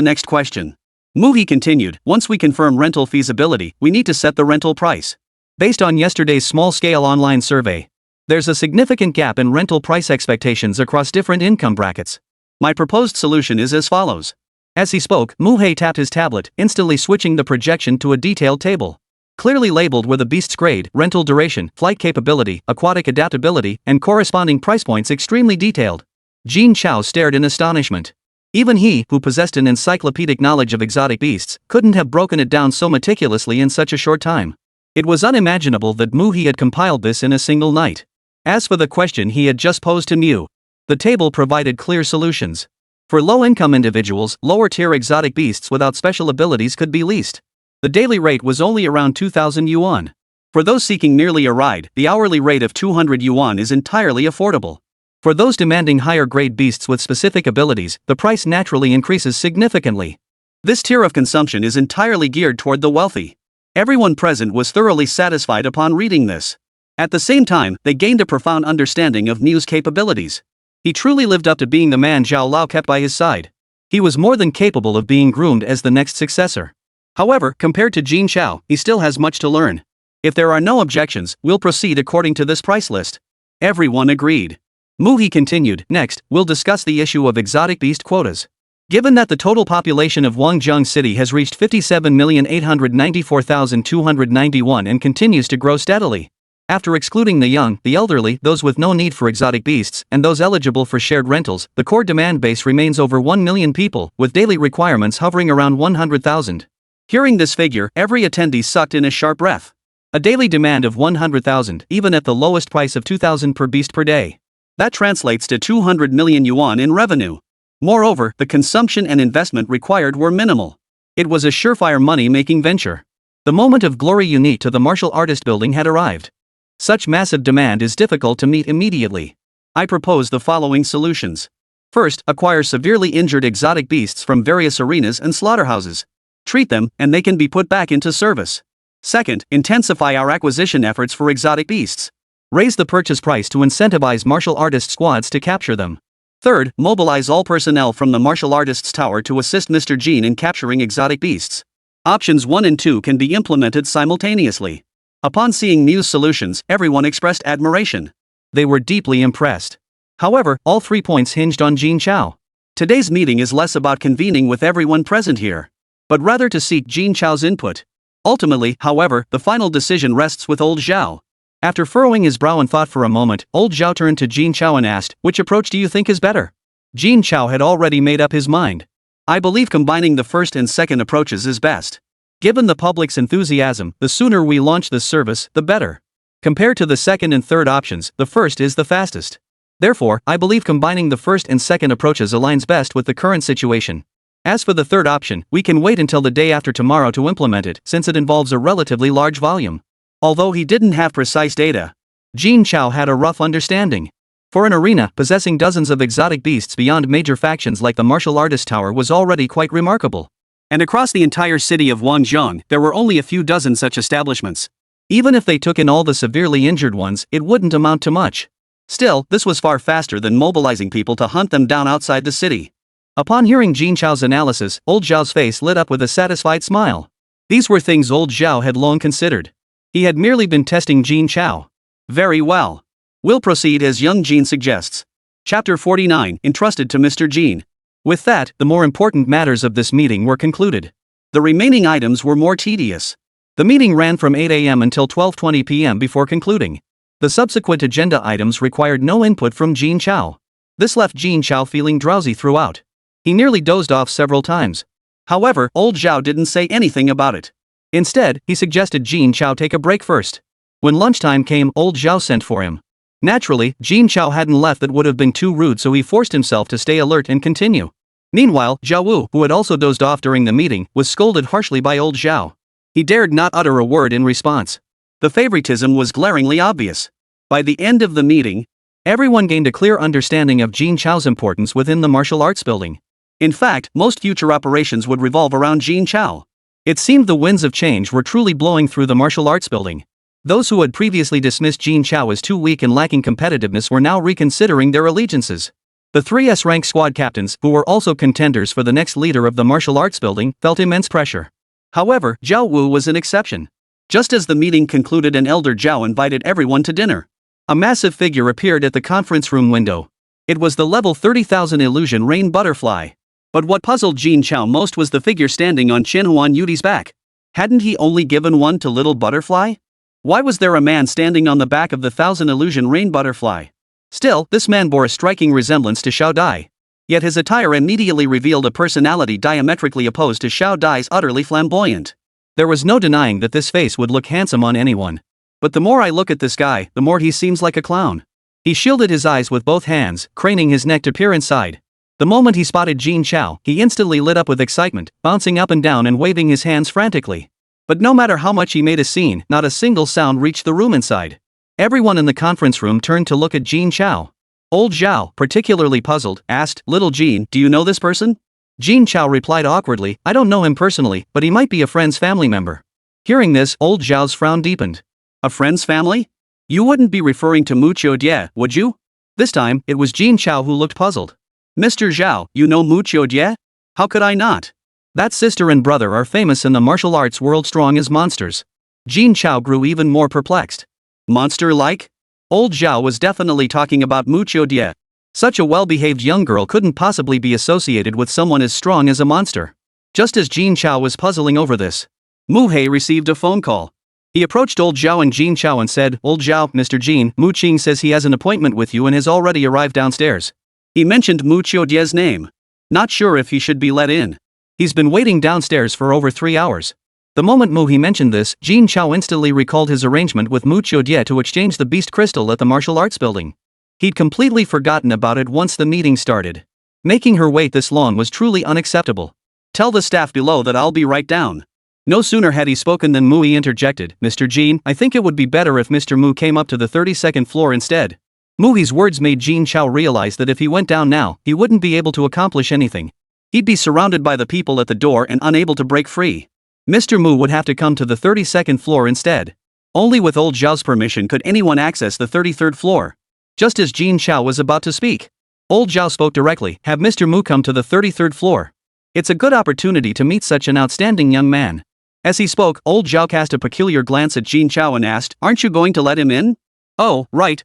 next question. Muhi continued, once we confirm rental feasibility, we need to set the rental price. Based on yesterday's small-scale online survey, there's a significant gap in rental price expectations across different income brackets. My proposed solution is as follows. As he spoke, Muhe tapped his tablet, instantly switching the projection to a detailed table. Clearly labeled were the beast's grade, rental duration, flight capability, aquatic adaptability, and corresponding price points extremely detailed. Jin Chao stared in astonishment. Even he, who possessed an encyclopedic knowledge of exotic beasts, couldn't have broken it down so meticulously in such a short time. It was unimaginable that Muhi had compiled this in a single night. As for the question he had just posed to Mu, the table provided clear solutions. For low-income individuals, lower-tier exotic beasts without special abilities could be leased. The daily rate was only around 2,000 yuan. For those seeking merely a ride, the hourly rate of 200 yuan is entirely affordable. For those demanding higher-grade beasts with specific abilities, the price naturally increases significantly. This tier of consumption is entirely geared toward the wealthy. Everyone present was thoroughly satisfied upon reading this. At the same time, they gained a profound understanding of Mu's capabilities. He truly lived up to being the man Zhao Lao kept by his side. He was more than capable of being groomed as the next successor. However, compared to Jin Chao, he still has much to learn. If there are no objections, we'll proceed according to this price list. Everyone agreed. Muhi continued, next, we'll discuss the issue of exotic beast quotas. Given that the total population of Wangjiang City has reached 57,894,291 and continues to grow steadily. After excluding the young, the elderly, those with no need for exotic beasts, and those eligible for shared rentals, the core demand base remains over 1 million people, with daily requirements hovering around 100,000. Hearing this figure, every attendee sucked in a sharp breath. A daily demand of 100,000, even at the lowest price of 2,000 per beast per day. That translates to 200 million yuan in revenue. Moreover, the consumption and investment required were minimal. It was a surefire money-making venture. The moment of glory unique to the martial artist building had arrived. Such massive demand is difficult to meet immediately. I propose the following solutions. First, acquire severely injured exotic beasts from various arenas and slaughterhouses. Treat them, and they can be put back into service. Second, intensify our acquisition efforts for exotic beasts. Raise the purchase price to incentivize martial artist squads to capture them. Third, mobilize all personnel from the martial artists tower to assist Mr. Jin in capturing exotic beasts. Options 1 and 2 can be implemented simultaneously. Upon seeing Mew's solutions, everyone expressed admiration. They were deeply impressed. However, all 3 points hinged on Jin Chao. Today's meeting is less about convening with everyone present here, but rather to seek Jin Chao's input. Ultimately, however, the final decision rests with old Zhao. After furrowing his brow in thought for a moment, old Zhao turned to Jin Chao and asked, "Which approach do you think is better?" Jin Chao had already made up his mind. "I believe combining the first and second approaches is best. Given the public's enthusiasm, the sooner we launch this service, the better. Compared to the second and third options, the first is the fastest. Therefore, I believe combining the first and second approaches aligns best with the current situation. As for the third option, we can wait until the day after tomorrow to implement it, since it involves a relatively large volume." Although he didn't have precise data, Jin Chao had a rough understanding. For an arena, possessing dozens of exotic beasts beyond major factions like the martial artist tower was already quite remarkable. And across the entire city of Wangzhong, there were only a few dozen such establishments. Even if they took in all the severely injured ones, it wouldn't amount to much. Still, this was far faster than mobilizing people to hunt them down outside the city. Upon hearing Jin Chao's analysis, old Zhao's face lit up with a satisfied smile. These were things old Zhao had long considered. He had merely been testing Jin Chao. Very well. We'll proceed as young Jin suggests. Chapter 49, entrusted to Mr. Jin. With that, the more important matters of this meeting were concluded. The remaining items were more tedious. The meeting ran from 8 a.m. until 12:20 p.m. before concluding. The subsequent agenda items required no input from Jin Chao. This left Jin Chao feeling drowsy throughout. He nearly dozed off several times. However, old Zhao didn't say anything about it. Instead, he suggested Jin Chao take a break first. When lunchtime came, old Zhao sent for him. Naturally, Jin Chao hadn't left, that would have been too rude, so he forced himself to stay alert and continue. Meanwhile, Zhao Wu, who had also dozed off during the meeting, was scolded harshly by old Zhao. He dared not utter a word in response. The favoritism was glaringly obvious. By the end of the meeting, everyone gained a clear understanding of Jin Chao's importance within the martial arts building. In fact, most future operations would revolve around Jin Chao. It seemed the winds of change were truly blowing through the martial arts building. Those who had previously dismissed Jin Chao as too weak and lacking competitiveness were now reconsidering their allegiances. The 3 S-rank squad captains, who were also contenders for the next leader of the martial arts building, felt immense pressure. However, Zhao Wu was an exception. Just as the meeting concluded, an elder Zhao invited everyone to dinner. A massive figure appeared at the conference room window. It was the level 30,000 illusion rain butterfly. But what puzzled Jin Chao most was the figure standing on Chen Huan Yudi's back. Hadn't he only given one to little butterfly? Why was there a man standing on the back of the 1,000 illusion rain butterfly? Still, this man bore a striking resemblance to Xiao Dai. Yet his attire immediately revealed a personality diametrically opposed to Xiao Dai's, utterly flamboyant. There was no denying that this face would look handsome on anyone. But the more I look at this guy, the more he seems like a clown. He shielded his eyes with both hands, craning his neck to peer inside. The moment he spotted Jin Chao, he instantly lit up with excitement, bouncing up and down and waving his hands frantically. But no matter how much he made a scene, not a single sound reached the room inside. Everyone in the conference room turned to look at Jin Chao. Old Zhao, particularly puzzled, asked, "Little Jin, do you know this person?" Jin Chao replied awkwardly, "I don't know him personally, but he might be a friend's family member." Hearing this, old Zhao's frown deepened. "A friend's family? You wouldn't be referring to Mu Qiudie, would you?" This time, it was Jin Chao who looked puzzled. "Mr. Zhao, you know Mu Qiudie? How could I not? That sister and brother are famous in the martial arts world, strong as monsters." Jin Chao grew even more perplexed. Monster-like? Old Zhao was definitely talking about Mu Qiudie. Such a well-behaved young girl couldn't possibly be associated with someone as strong as a monster. Just as Jin Chao was puzzling over this, Mu Hei received a phone call. He approached old Zhao and Jin Chao and said, "Old Zhao, Mr. Jin, Mu Qing says he has an appointment with you and has already arrived downstairs." He mentioned Mu Qiudie's name. Not sure if he should be let in. He's been waiting downstairs for over 3 hours. The moment Mu He mentioned this, Jin Chao instantly recalled his arrangement with Mu Qiudie to exchange the beast crystal at the martial arts building. He'd completely forgotten about it once the meeting started. Making her wait this long was truly unacceptable. "Tell the staff below that I'll be right down." No sooner had he spoken than Mu He interjected, "Mr. Jin, I think it would be better if Mr. Mu came up to the 32nd floor instead." Mu's words made Jin Chao realize that if he went down now, he wouldn't be able to accomplish anything. He'd be surrounded by the people at the door and unable to break free. Mr. Mu would have to come to the 32nd floor instead. Only with old Zhao's permission could anyone access the 33rd floor. Just as Jin Chao was about to speak, old Zhao spoke directly, "Have Mr. Mu come to the 33rd floor. It's a good opportunity to meet such an outstanding young man." As he spoke, old Zhao cast a peculiar glance at Jin Chao and asked, "Aren't you going to let him in?" "Oh, right.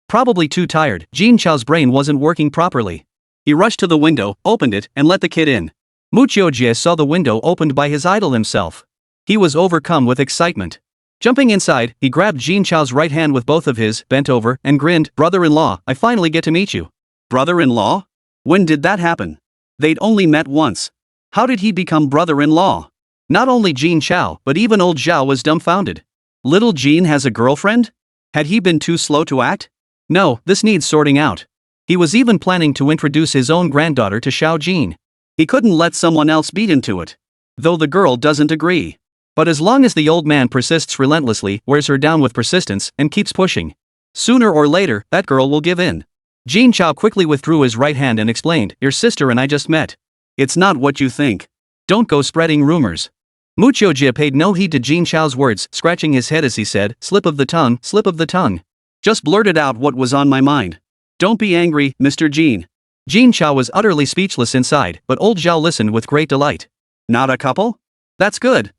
Probably too tired." Jin Chao's brain wasn't working properly. He rushed to the window, opened it, and let the kid in. Mu Qiujie saw the window opened by his idol himself. He was overcome with excitement. Jumping inside, he grabbed Jin Chao's right hand with both of his, bent over, and grinned, "Brother-in-law, I finally get to meet you." Brother-in-law? When did that happen? They'd only met once. How did he become brother-in-law? Not only Jin Chao, but even old Zhao was dumbfounded. Little Jin has a girlfriend? Had he been too slow to act? No, this needs sorting out. He was even planning to introduce his own granddaughter to Xiao Jin. He couldn't let someone else beat him to it. Though the girl doesn't agree. But as long as the old man persists relentlessly, wears her down with persistence, and keeps pushing, sooner or later, that girl will give in. Jin Chao quickly withdrew his right hand and explained, "Your sister and I just met. It's not what you think. Don't go spreading rumors." Mu Qiujie paid no heed to Jin Chao's words, scratching his head as he said, slip of the tongue. Just blurted out what was on my mind. Don't be angry, Mr. Jin." Jin Chao was utterly speechless inside, but old Zhao listened with great delight. "Not a couple? That's good.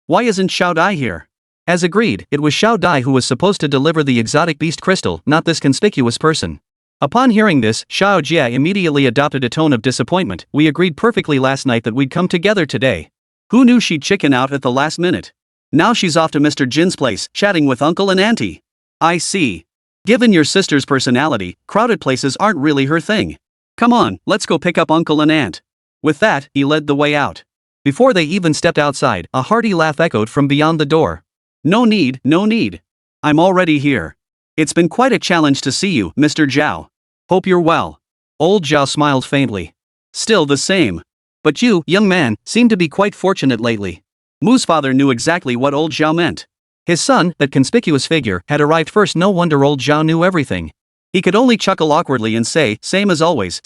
Why isn't Xiao Dai here?" As agreed, it was Xiao Dai who was supposed to deliver the exotic beast crystal, not this conspicuous person. Upon hearing this, Xiao Jia immediately adopted a tone of disappointment. "We agreed perfectly last night that we'd come together today. Who knew she'd chicken out at the last minute? Now she's off to Mr. Jin's place, chatting with uncle and auntie. I see. Given your sister's personality, crowded places aren't really her thing. Come on, let's go pick up uncle and aunt." With that, he led the way out. Before they even stepped outside, a hearty laugh echoed from beyond the door. No need. I'm already here. It's been quite a challenge to see you, Mr. Zhao. Hope you're well." Old Zhao smiled faintly. "Still the same. But you, young man, seem to be quite fortunate lately." Mu's father knew exactly what old Zhao meant. His son, that conspicuous figure, had arrived first. No wonder old Zhao knew everything. He could only chuckle awkwardly and say, same as always.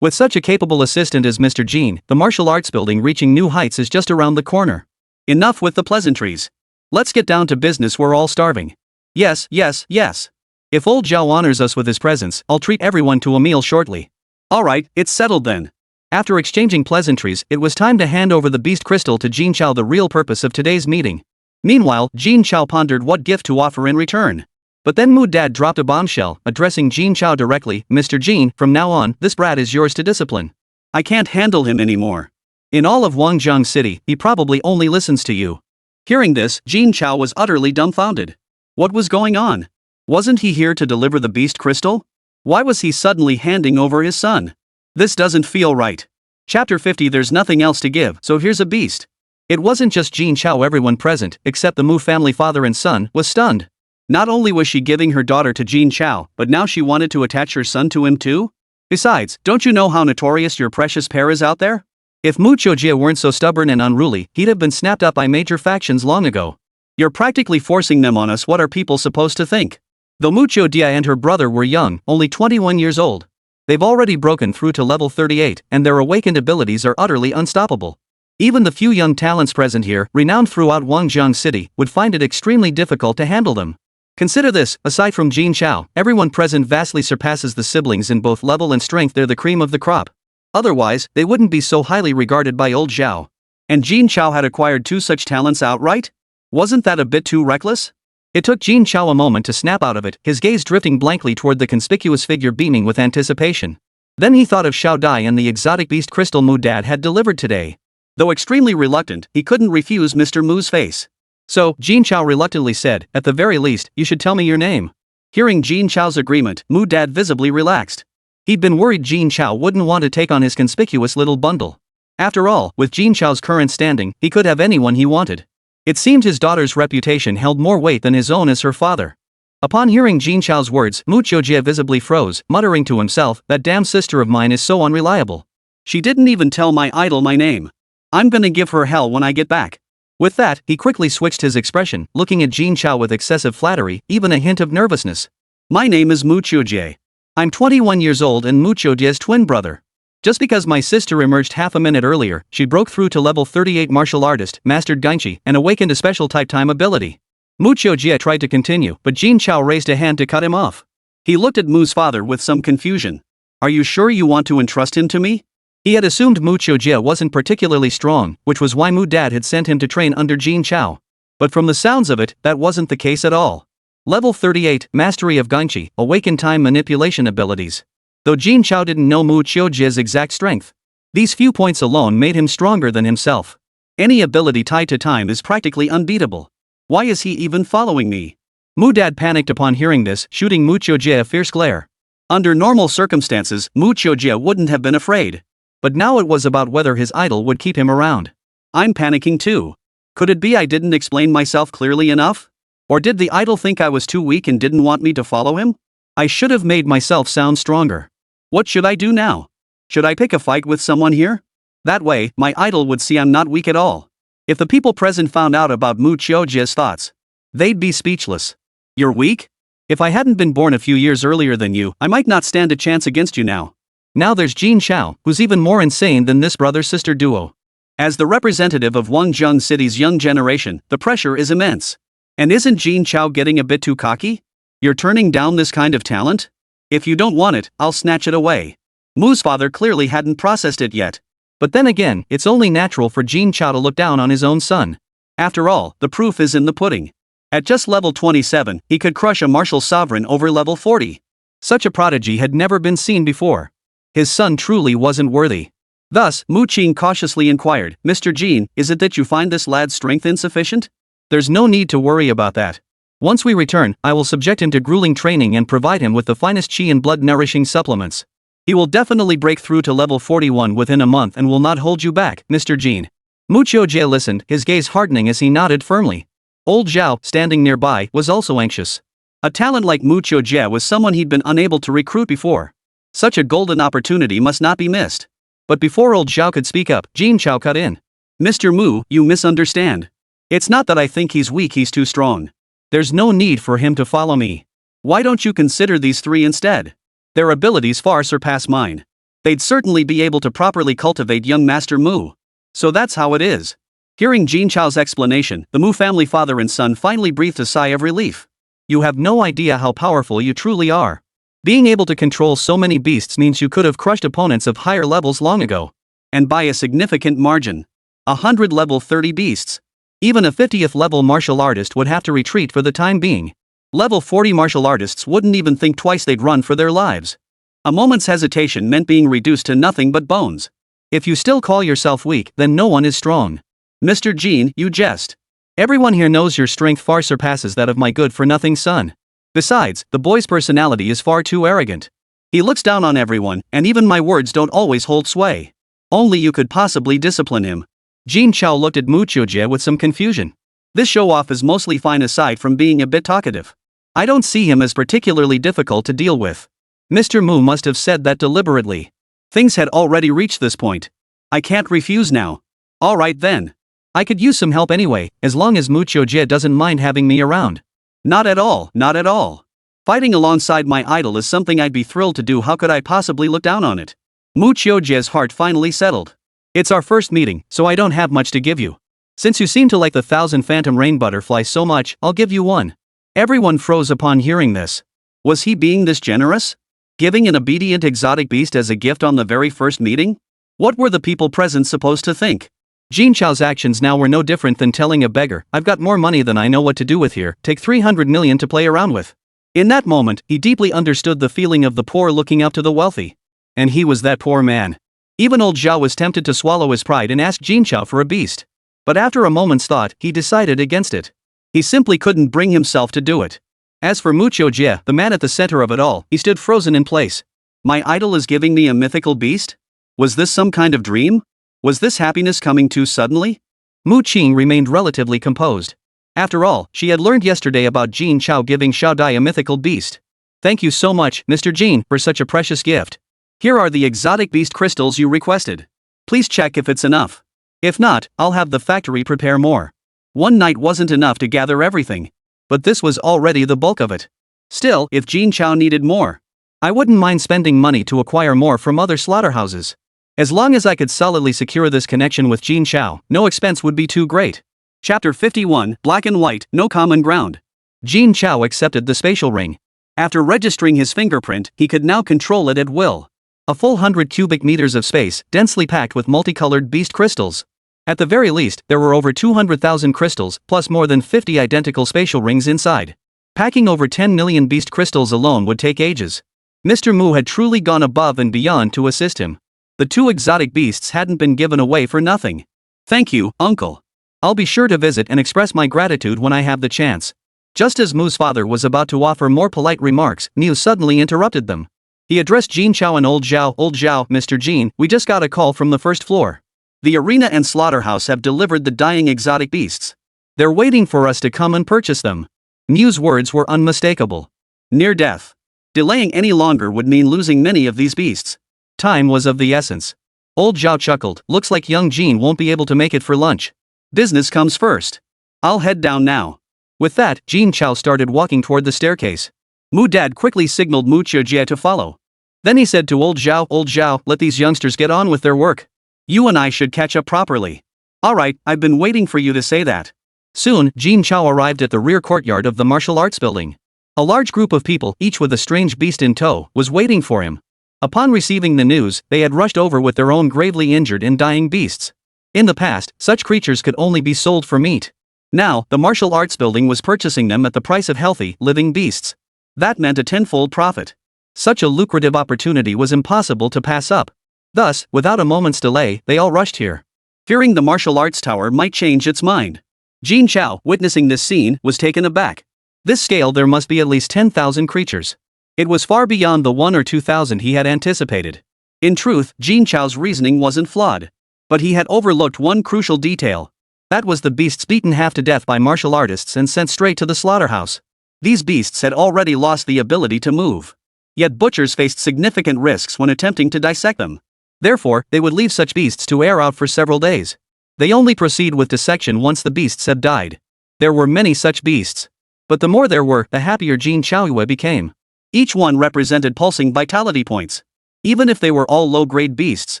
With such a capable assistant as Mr. Jin, the martial arts building reaching new heights is just around the corner. Enough with the pleasantries. Let's get down to business, we're all starving. Yes. If old Zhao honors us with his presence, I'll treat everyone to a meal shortly. Alright, it's settled then. After exchanging pleasantries, it was time to hand over the beast crystal to Jin Chao, the real purpose of today's meeting. Meanwhile, Jin Chao pondered what gift to offer in return. But then Mu Dad dropped a bombshell, addressing Jin Chao directly, "Mr. Jin, from now on, this brat is yours to discipline. I can't handle him anymore. In all of Wangjiang City, he probably only listens to you." Hearing this, Jin Chao was utterly dumbfounded. What was going on? Wasn't he here to deliver the beast crystal? Why was he suddenly handing over his son? This doesn't feel right. Chapter 50. There's nothing else to give, so here's a beast. It wasn't just Jin Chao. Everyone present, except the Mu family father and son, was stunned. Not only was she giving her daughter to Jin Chao, but now she wanted to attach her son to him too? Besides, don't you know how notorious your precious pair is out there? If Mu Qiujie weren't so stubborn and unruly, he'd have been snapped up by major factions long ago. You're practically forcing them on us. What are people supposed to think? Though Mu Qiujie and her brother were young, only 21 years old, they've already broken through to level 38, and their awakened abilities are utterly unstoppable. Even the few young talents present here, renowned throughout Wangjiang City, would find it extremely difficult to handle them. Consider this, aside from Jin Chao, everyone present vastly surpasses the siblings in both level and strength. They're the cream of the crop. Otherwise, they wouldn't be so highly regarded by old Zhao. And Jin Chao had acquired two such talents outright? Wasn't that a bit too reckless? It took Jin Chao a moment to snap out of it, his gaze drifting blankly toward the conspicuous figure beaming with anticipation. Then he thought of Xiao Dai and the exotic beast crystal Mu Dad had delivered today. Though extremely reluctant, he couldn't refuse Mr. Mu's face. So, Jin Chao reluctantly said, "At the very least, you should tell me your name." Hearing Jin Chao's agreement, Mu Dad visibly relaxed. He'd been worried Jin Chao wouldn't want to take on his conspicuous little bundle. After all, with Jin Chao's current standing, he could have anyone he wanted. It seemed his daughter's reputation held more weight than his own as her father. Upon hearing Jin Chao's words, Mu Qiujie visibly froze, muttering to himself, "That damn sister of mine is so unreliable. She didn't even tell my idol my name. I'm gonna give her hell when I get back." With that, he quickly switched his expression, looking at Jin Chao with excessive flattery, even a hint of nervousness. My name is Mu Qiujie. I'm 21 years old and Mu Qiujie's twin brother. Just because my sister emerged half a minute earlier, she broke through to level 38 martial artist, mastered Genchi, and awakened a special type time ability. Mu Qiujie tried to continue, but Jin Chao raised a hand to cut him off. He looked at Mu's father with some confusion. Are you sure you want to entrust him to me? He had assumed Mu Qiujie wasn't particularly strong, which was why Mu dad had sent him to train under Jin Chao. But from the sounds of it, that wasn't the case at all. Level 38, Mastery of Genchi, Awakened Time Manipulation Abilities. Though Jin Chao didn't know Mu Qiujie's exact strength, these few points alone made him stronger than himself. Any ability tied to time is practically unbeatable. Why is he even following me? Mu dad panicked upon hearing this, shooting Mu Qiujie a fierce glare. Under normal circumstances, Mu Qiujie wouldn't have been afraid. But now it was about whether his idol would keep him around. I'm panicking too. Could it be I didn't explain myself clearly enough? Or did the idol think I was too weak and didn't want me to follow him? I should have made myself sound stronger. What should I do now? Should I pick a fight with someone here? That way, my idol would see I'm not weak at all. If the people present found out about Mu Qiujie's thoughts, they'd be speechless. You're weak? If I hadn't been born a few years earlier than you, I might not stand a chance against you now. Now there's Jin Chao, who's even more insane than this brother-sister duo. As the representative of Wangjung City's young generation, the pressure is immense. And isn't Jin Chao getting a bit too cocky? You're turning down this kind of talent? If you don't want it, I'll snatch it away. Mu's father clearly hadn't processed it yet. But then again, it's only natural for Jin Chao to look down on his own son. After all, the proof is in the pudding. At just level 27, he could crush a martial sovereign over level 40. Such a prodigy had never been seen before. His son truly wasn't worthy. Thus, Mu Qing cautiously inquired, Mr. Jin, is it that you find this lad's strength insufficient? There's no need to worry about that. Once we return, I will subject him to grueling training and provide him with the finest qi and blood-nourishing supplements. He will definitely break through to level 41 within a month and will not hold you back, Mr. Jin. Mu Qiujie listened, his gaze hardening as he nodded firmly. Old Zhao, standing nearby, was also anxious. A talent like Mu Qiujie was someone he'd been unable to recruit before. Such a golden opportunity must not be missed. But before old Zhao could speak up, Jin Chao cut in. Mr. Mu, you misunderstand. It's not that I think he's weak, he's too strong. There's no need for him to follow me. Why don't you consider these three instead? Their abilities far surpass mine. They'd certainly be able to properly cultivate young Master Mu. So that's how it is. Hearing Jin Chao's explanation, the Mu family father and son finally breathed a sigh of relief. You have no idea how powerful you truly are. Being able to control so many beasts means you could have crushed opponents of higher levels long ago. And by a significant margin. 100 level 30 beasts. Even a 50th level martial artist would have to retreat for the time being. Level 40 martial artists wouldn't even think twice, they'd run for their lives. A moment's hesitation meant being reduced to nothing but bones. If you still call yourself weak, then no one is strong. Mr. Jin, you jest. Everyone here knows your strength far surpasses that of my good-for-nothing son. Besides, the boy's personality is far too arrogant. He looks down on everyone, and even my words don't always hold sway. Only you could possibly discipline him. Jin Chao looked at Mu Qiujie with some confusion. This show-off is mostly fine aside from being a bit talkative. I don't see him as particularly difficult to deal with. Mr. Mu must have said that deliberately. Things had already reached this point. I can't refuse now. Alright then. I could use some help anyway, as long as Mu Qiujie doesn't mind having me around. Not at all, not at all. Fighting alongside my idol is something I'd be thrilled to do, how could I possibly look down on it? Mu Qiujie's heart finally settled. It's our first meeting, so I don't have much to give you. Since you seem to like the 1,000 phantom rain butterflies so much, I'll give you one. Everyone froze upon hearing this. Was he being this generous? Giving an obedient exotic beast as a gift on the very first meeting? What were the people present supposed to think? Jin Chao's actions now were no different than telling a beggar, I've got more money than I know what to do with here, take 300 million to play around with. In that moment, he deeply understood the feeling of the poor looking up to the wealthy. And he was that poor man. Even old Zhao was tempted to swallow his pride and ask Jin Chao for a beast. But after a moment's thought, he decided against it. He simply couldn't bring himself to do it. As for Mu Qiujie, the man at the center of it all, he stood frozen in place. My idol is giving me a mythical beast? Was this some kind of dream? Was this happiness coming too suddenly? Mu Qing remained relatively composed. After all, she had learned yesterday about Jin Chao giving Xiao Dai a mythical beast. Thank you so much, Mr. Jin, for such a precious gift. Here are the exotic beast crystals you requested. Please check if it's enough. If not, I'll have the factory prepare more. One night wasn't enough to gather everything. But this was already the bulk of it. Still, if Jin Chao needed more, I wouldn't mind spending money to acquire more from other slaughterhouses. As long as I could solidly secure this connection with Jin Chao, no expense would be too great. Chapter 51, Black and White, No Common Ground. Jin Chao accepted the spatial ring. After registering his fingerprint, he could now control it at will. A full 100 cubic meters of space, densely packed with multicolored beast crystals. At the very least, there were over 200,000 crystals, plus more than 50 identical spatial rings inside. Packing over 10 million beast crystals alone would take ages. Mr. Mu had truly gone above and beyond to assist him. The two exotic beasts hadn't been given away for nothing. Thank you, uncle. I'll be sure to visit and express my gratitude when I have the chance. Just as Mu's father was about to offer more polite remarks, Mu suddenly interrupted them. He addressed Jin Chao and Old Zhao. Old Zhao, Mr. Jin, we just got a call from the first floor. The arena and slaughterhouse have delivered the dying exotic beasts. They're waiting for us to come and purchase them. Mu's words were unmistakable. Near death. Delaying any longer would mean losing many of these beasts. Time was of the essence. Old Zhao chuckled, looks like young Jin won't be able to make it for lunch. Business comes first. I'll head down now. With that, Jin Chao started walking toward the staircase. Mu Dad quickly signaled Mu Chiujie to follow. Then he said to Old Zhao, let these youngsters get on with their work. You and I should catch up properly. Alright, I've been waiting for you to say that. Soon, Jin Chao arrived at the rear courtyard of the martial arts building. A large group of people, each with a strange beast in tow, was waiting for him. Upon receiving the news, they had rushed over with their own gravely injured and dying beasts. In the past, such creatures could only be sold for meat. Now, the martial arts building was purchasing them at the price of healthy, living beasts. That meant a tenfold profit. Such a lucrative opportunity was impossible to pass up. Thus, without a moment's delay, they all rushed here. Fearing the martial arts tower might change its mind. Jin Chao, witnessing this scene, was taken aback. This scale there must be at least 10,000 creatures. It was far beyond the 1 or 2,000 he had anticipated. In truth, Jin Chao's reasoning wasn't flawed. But he had overlooked one crucial detail. That was the beasts beaten half to death by martial artists and sent straight to the slaughterhouse. These beasts had already lost the ability to move. Yet butchers faced significant risks when attempting to dissect them. Therefore, they would leave such beasts to air out for several days. They only proceed with dissection once the beasts have died. There were many such beasts. But the more there were, the happier Jin Chao became. Each one represented pulsing vitality points. Even if they were all low-grade beasts,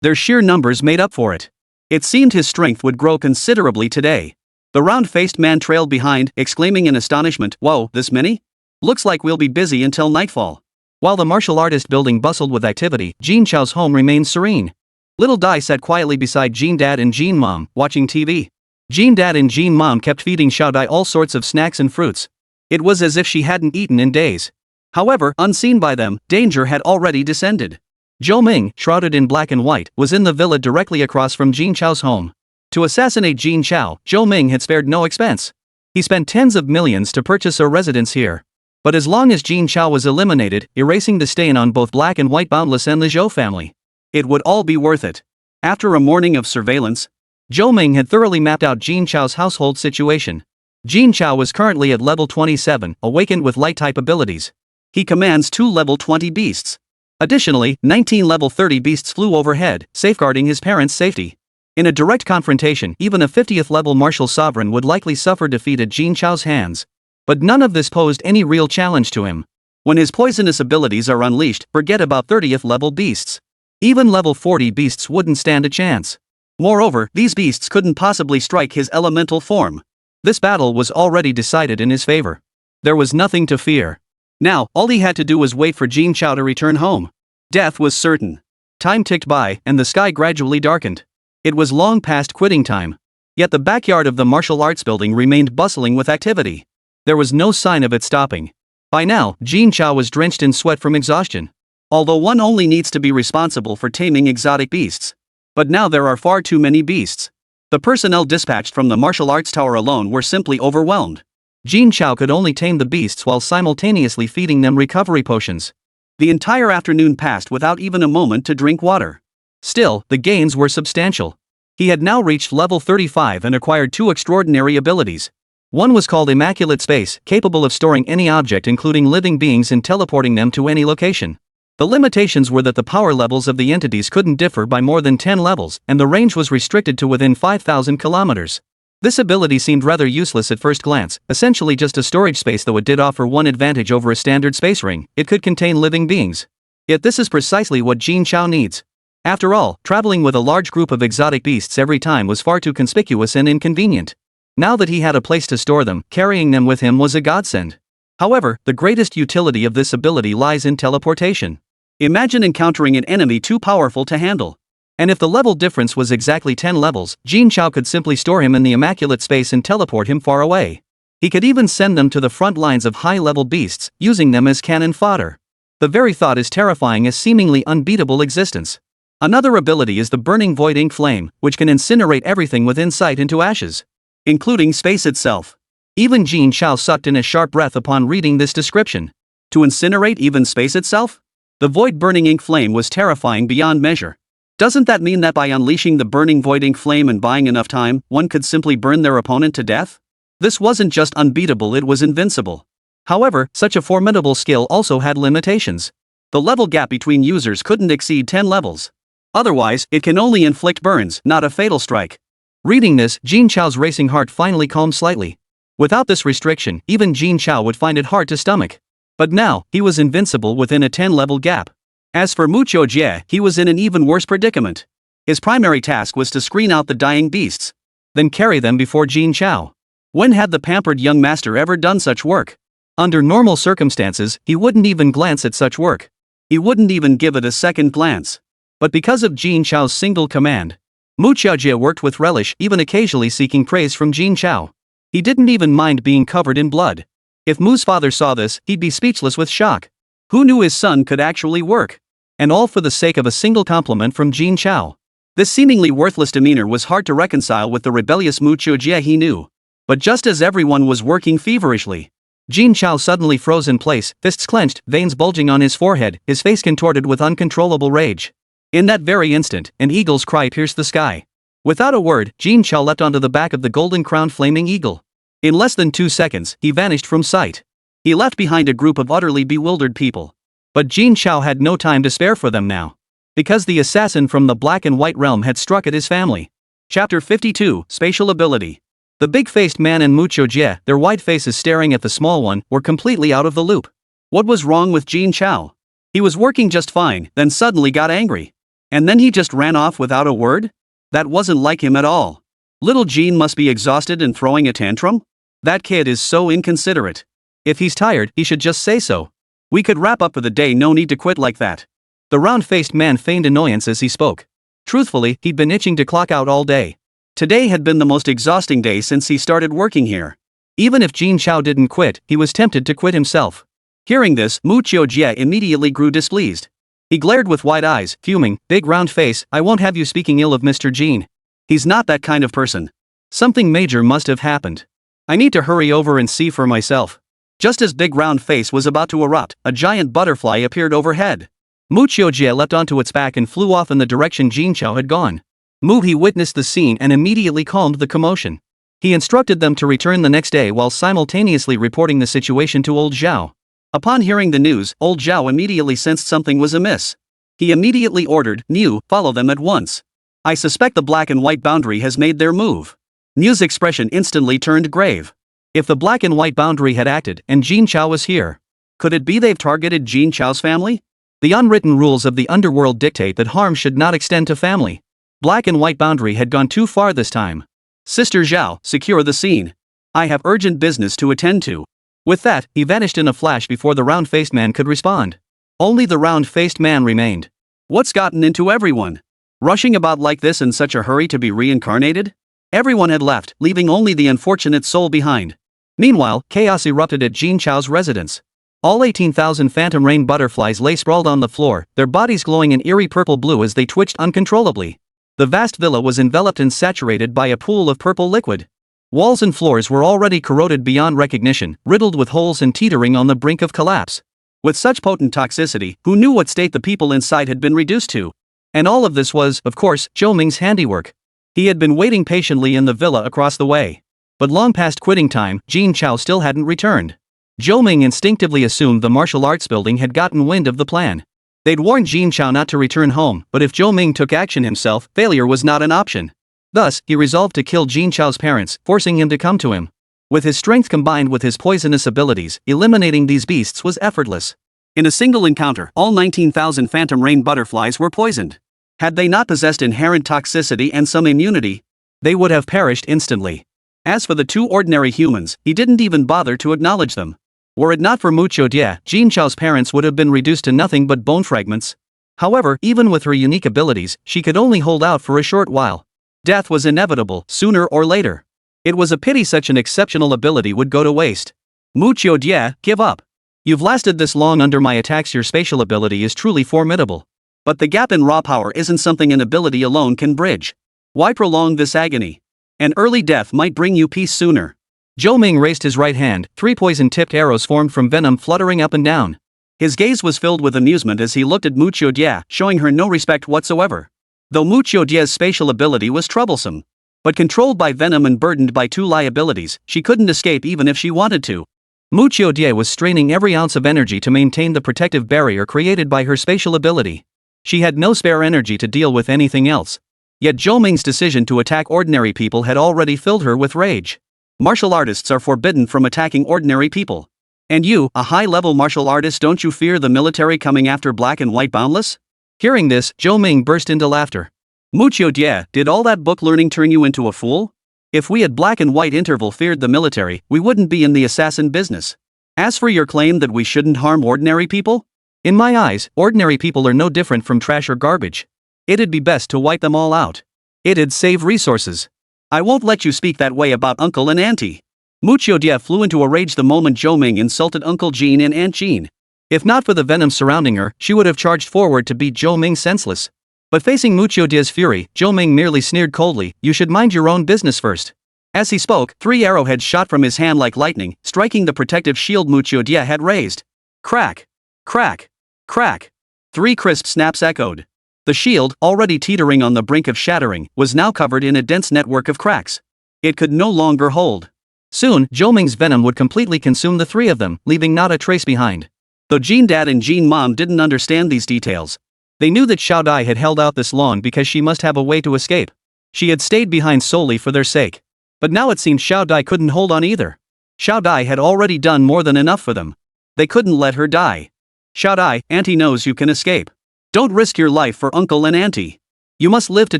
their sheer numbers made up for it. It seemed his strength would grow considerably today. The round-faced man trailed behind, exclaiming in astonishment, "Whoa, this many? Looks like we'll be busy until nightfall." While the martial artist building bustled with activity, Jin Chao's home remained serene. Little Dai sat quietly beside Jin Dad and Jin Mom, watching TV. Jin Dad and Jin Mom kept feeding Xiao Dai all sorts of snacks and fruits. It was as if she hadn't eaten in days. However, unseen by them, danger had already descended. Zhou Ming, shrouded in black and white, was in the villa directly across from Jin Chao's home. To assassinate Jin Chao, Zhou Ming had spared no expense. He spent tens of millions to purchase a residence here. But as long as Jin Chao was eliminated, erasing the stain on both black and white Boundless and the Zhou family, it would all be worth it. After a morning of surveillance, Zhou Ming had thoroughly mapped out Jin Chao's household situation. Jin Chao was currently at level 27, awakened with light-type abilities. He commands 2 level 20 beasts. Additionally, 19 level 30 beasts flew overhead, safeguarding his parents' safety. In a direct confrontation, even a 50th level martial sovereign would likely suffer defeat at Jin Chao's hands. But none of this posed any real challenge to him. When his poisonous abilities are unleashed, forget about 30th level beasts. Even level 40 beasts wouldn't stand a chance. Moreover, these beasts couldn't possibly strike his elemental form. This battle was already decided in his favor. There was nothing to fear. Now, all he had to do was wait for Jin Chao to return home. Death was certain. Time ticked by, and the sky gradually darkened. It was long past quitting time. Yet the backyard of the martial arts building remained bustling with activity. There was no sign of it stopping. By now, Jin Chao was drenched in sweat from exhaustion. Although one only needs to be responsible for taming exotic beasts. But now there are far too many beasts. The personnel dispatched from the martial arts tower alone were simply overwhelmed. Jin Chao could only tame the beasts while simultaneously feeding them recovery potions. The entire afternoon passed without even a moment to drink water. Still, the gains were substantial. He had now reached level 35 and acquired 2 extraordinary abilities. One was called Immaculate Space, capable of storing any object including living beings and teleporting them to any location. The limitations were that the power levels of the entities couldn't differ by more than 10 levels, and the range was restricted to within 5,000 kilometers. This ability seemed rather useless at first glance, essentially just a storage space, though it did offer one advantage over a standard space ring: it could contain living beings. Yet this is precisely what Jin Chao needs. After all, traveling with a large group of exotic beasts every time was far too conspicuous and inconvenient. Now that he had a place to store them, carrying them with him was a godsend. However, the greatest utility of this ability lies in teleportation. Imagine encountering an enemy too powerful to handle. And if the level difference was exactly 10 levels, Jin Chao could simply store him in the immaculate space and teleport him far away. He could even send them to the front lines of high-level beasts, using them as cannon fodder. The very thought is terrifying as seemingly unbeatable existence. Another ability is the burning void ink flame, which can incinerate everything within sight into ashes, including space itself. Even Jin Chao sucked in a sharp breath upon reading this description. To incinerate even space itself? The void-burning ink flame was terrifying beyond measure. Doesn't that mean that by unleashing the burning void ink flame and buying enough time, one could simply burn their opponent to death? This wasn't just unbeatable, it was invincible. However, such a formidable skill also had limitations. The level gap between users couldn't exceed 10 levels. Otherwise, it can only inflict burns, not a fatal strike. Reading this, Jin Chao's racing heart finally calmed slightly. Without this restriction, even Jin Chao would find it hard to stomach. But now, he was invincible within a 10-level gap. As for Mu Jie, he was in an even worse predicament. His primary task was to screen out the dying beasts, then carry them before Jin Chao. When had the pampered young master ever done such work? Under normal circumstances, he wouldn't even glance at such work. He wouldn't even give it a second glance. But because of Jin Chao's single command, Mu Jie worked with relish, even occasionally seeking praise from Jin Chao. He didn't even mind being covered in blood. If Mu's father saw this, he'd be speechless with shock. Who knew his son could actually work? And all for the sake of a single compliment from Jin Chao. This seemingly worthless demeanor was hard to reconcile with the rebellious Mu Jie he knew. But just as everyone was working feverishly, Jin Chao suddenly froze in place, fists clenched, veins bulging on his forehead, his face contorted with uncontrollable rage. In that very instant, an eagle's cry pierced the sky. Without a word, Jin Chao leapt onto the back of the golden-crowned flaming eagle. In less than 2 seconds, he vanished from sight. He left behind a group of utterly bewildered people. But Jin Chao had no time to spare for them now, because the assassin from the Black and White realm had struck at his family. Chapter 52, Spatial Ability. The big-faced man and Mu Jie, their wide faces staring at the small one, were completely out of the loop. What was wrong with Jin Chao? He was working just fine, then suddenly got angry. And then he just ran off without a word? That wasn't like him at all. Little Jin must be exhausted and throwing a tantrum? That kid is so inconsiderate. If he's tired, he should just say so. We could wrap up for the day, no need to quit like that. The round-faced man feigned annoyance as he spoke. Truthfully, he'd been itching to clock out all day. Today had been the most exhausting day since he started working here. Even if Jin Chao didn't quit, he was tempted to quit himself. Hearing this, Mu Jie immediately grew displeased. He glared with wide eyes, fuming, big round face, I won't have you speaking ill of Mr. Jin. He's not that kind of person. Something major must have happened. I need to hurry over and see for myself. Just as big round face was about to erupt, a giant butterfly appeared overhead. Mu Jie leapt onto its back and flew off in the direction Jin Chao had gone. He witnessed the scene and immediately calmed the commotion. He instructed them to return the next day while simultaneously reporting the situation to old Zhao. Upon hearing the news, old Zhao immediately sensed something was amiss. He immediately ordered, Niu, follow them at once. I suspect the Black and White boundary has made their move. Niu's expression instantly turned grave. If the Black and White boundary had acted, and Jin Chao was here, could it be they've targeted Jin Chao's family? The unwritten rules of the underworld dictate that harm should not extend to family. Black and White boundary had gone too far this time. Sister Zhao, secure the scene. I have urgent business to attend to. With that, he vanished in a flash before the round-faced man could respond. Only the round-faced man remained. What's gotten into everyone? Rushing about like this in such a hurry to be reincarnated? Everyone had left, leaving only the unfortunate soul behind. Meanwhile, chaos erupted at Jin Chao's residence. All 18,000 phantom rain butterflies lay sprawled on the floor, their bodies glowing an eerie purple-blue as they twitched uncontrollably. The vast villa was enveloped and saturated by a pool of purple liquid. Walls and floors were already corroded beyond recognition, riddled with holes and teetering on the brink of collapse. With such potent toxicity, who knew what state the people inside had been reduced to? And all of this was, of course, Zhou Ming's handiwork. He had been waiting patiently in the villa across the way. But long past quitting time, Jin Chao still hadn't returned. Zhou Ming instinctively assumed the martial arts building had gotten wind of the plan. They'd warned Jin Chao not to return home, but if Zhou Ming took action himself, failure was not an option. Thus, he resolved to kill Jin Chao's parents, forcing him to come to him. With his strength combined with his poisonous abilities, eliminating these beasts was effortless. In a single encounter, all 19,000 phantom rain butterflies were poisoned. Had they not possessed inherent toxicity and some immunity, they would have perished instantly. As for the two ordinary humans, he didn't even bother to acknowledge them. Were it not for Mucho Die, Jin Chao's parents would have been reduced to nothing but bone fragments. However, even with her unique abilities, she could only hold out for a short while. Death was inevitable, sooner or later. It was a pity such an exceptional ability would go to waste. Mucho Die, give up. You've lasted this long under my attacks. Your spatial ability is truly formidable. But the gap in raw power isn't something an ability alone can bridge. Why prolong this agony? An early death might bring you peace sooner. Zhou Ming raised his right hand, 3 poison-tipped arrows formed from venom fluttering up and down. His gaze was filled with amusement as he looked at Mucho Die, showing her no respect whatsoever. Though Mucho Die's spatial ability was troublesome, but controlled by venom and burdened by 2 liabilities, she couldn't escape even if she wanted to. Mucho Die was straining every ounce of energy to maintain the protective barrier created by her spatial ability. She had no spare energy to deal with anything else. Yet Zhou Ming's decision to attack ordinary people had already filled her with rage. Martial artists are forbidden from attacking ordinary people. And you, a high-level martial artist, don't you fear the military coming after Black and White Boundless? Hearing this, Zhou Ming burst into laughter. Mucho Die, did all that book learning turn you into a fool? If we at Black and White Interval feared the military, we wouldn't be in the assassin business. As for your claim that we shouldn't harm ordinary people? In my eyes, ordinary people are no different from trash or garbage. It'd be best to wipe them all out. It'd save resources. I won't let you speak that way about Uncle and Auntie. Mucho Die flew into a rage the moment Zhou Ming insulted Uncle Jean and Aunt Jean. If not for the venom surrounding her, she would have charged forward to beat Zhou Ming senseless. But facing Mucho Die's fury, Zhou Ming merely sneered coldly, "You should mind your own business first." As he spoke, 3 arrowheads shot from his hand like lightning, striking the protective shield Mucho Die had raised. Crack! Crack! Crack! 3 crisp snaps echoed. The shield, already teetering on the brink of shattering, was now covered in a dense network of cracks. It could no longer hold. Soon, Zhou Ming's venom would completely consume the 3 of them, leaving not a trace behind. Though Jean Dad and Jean Mom didn't understand these details, they knew that Xiao Dai had held out this long because she must have a way to escape. She had stayed behind solely for their sake. But now it seemed Xiao Dai couldn't hold on either. Xiao Dai had already done more than enough for them. They couldn't let her die. Xiao Dai, Auntie knows you can escape. Don't risk your life for Uncle and Auntie. You must live to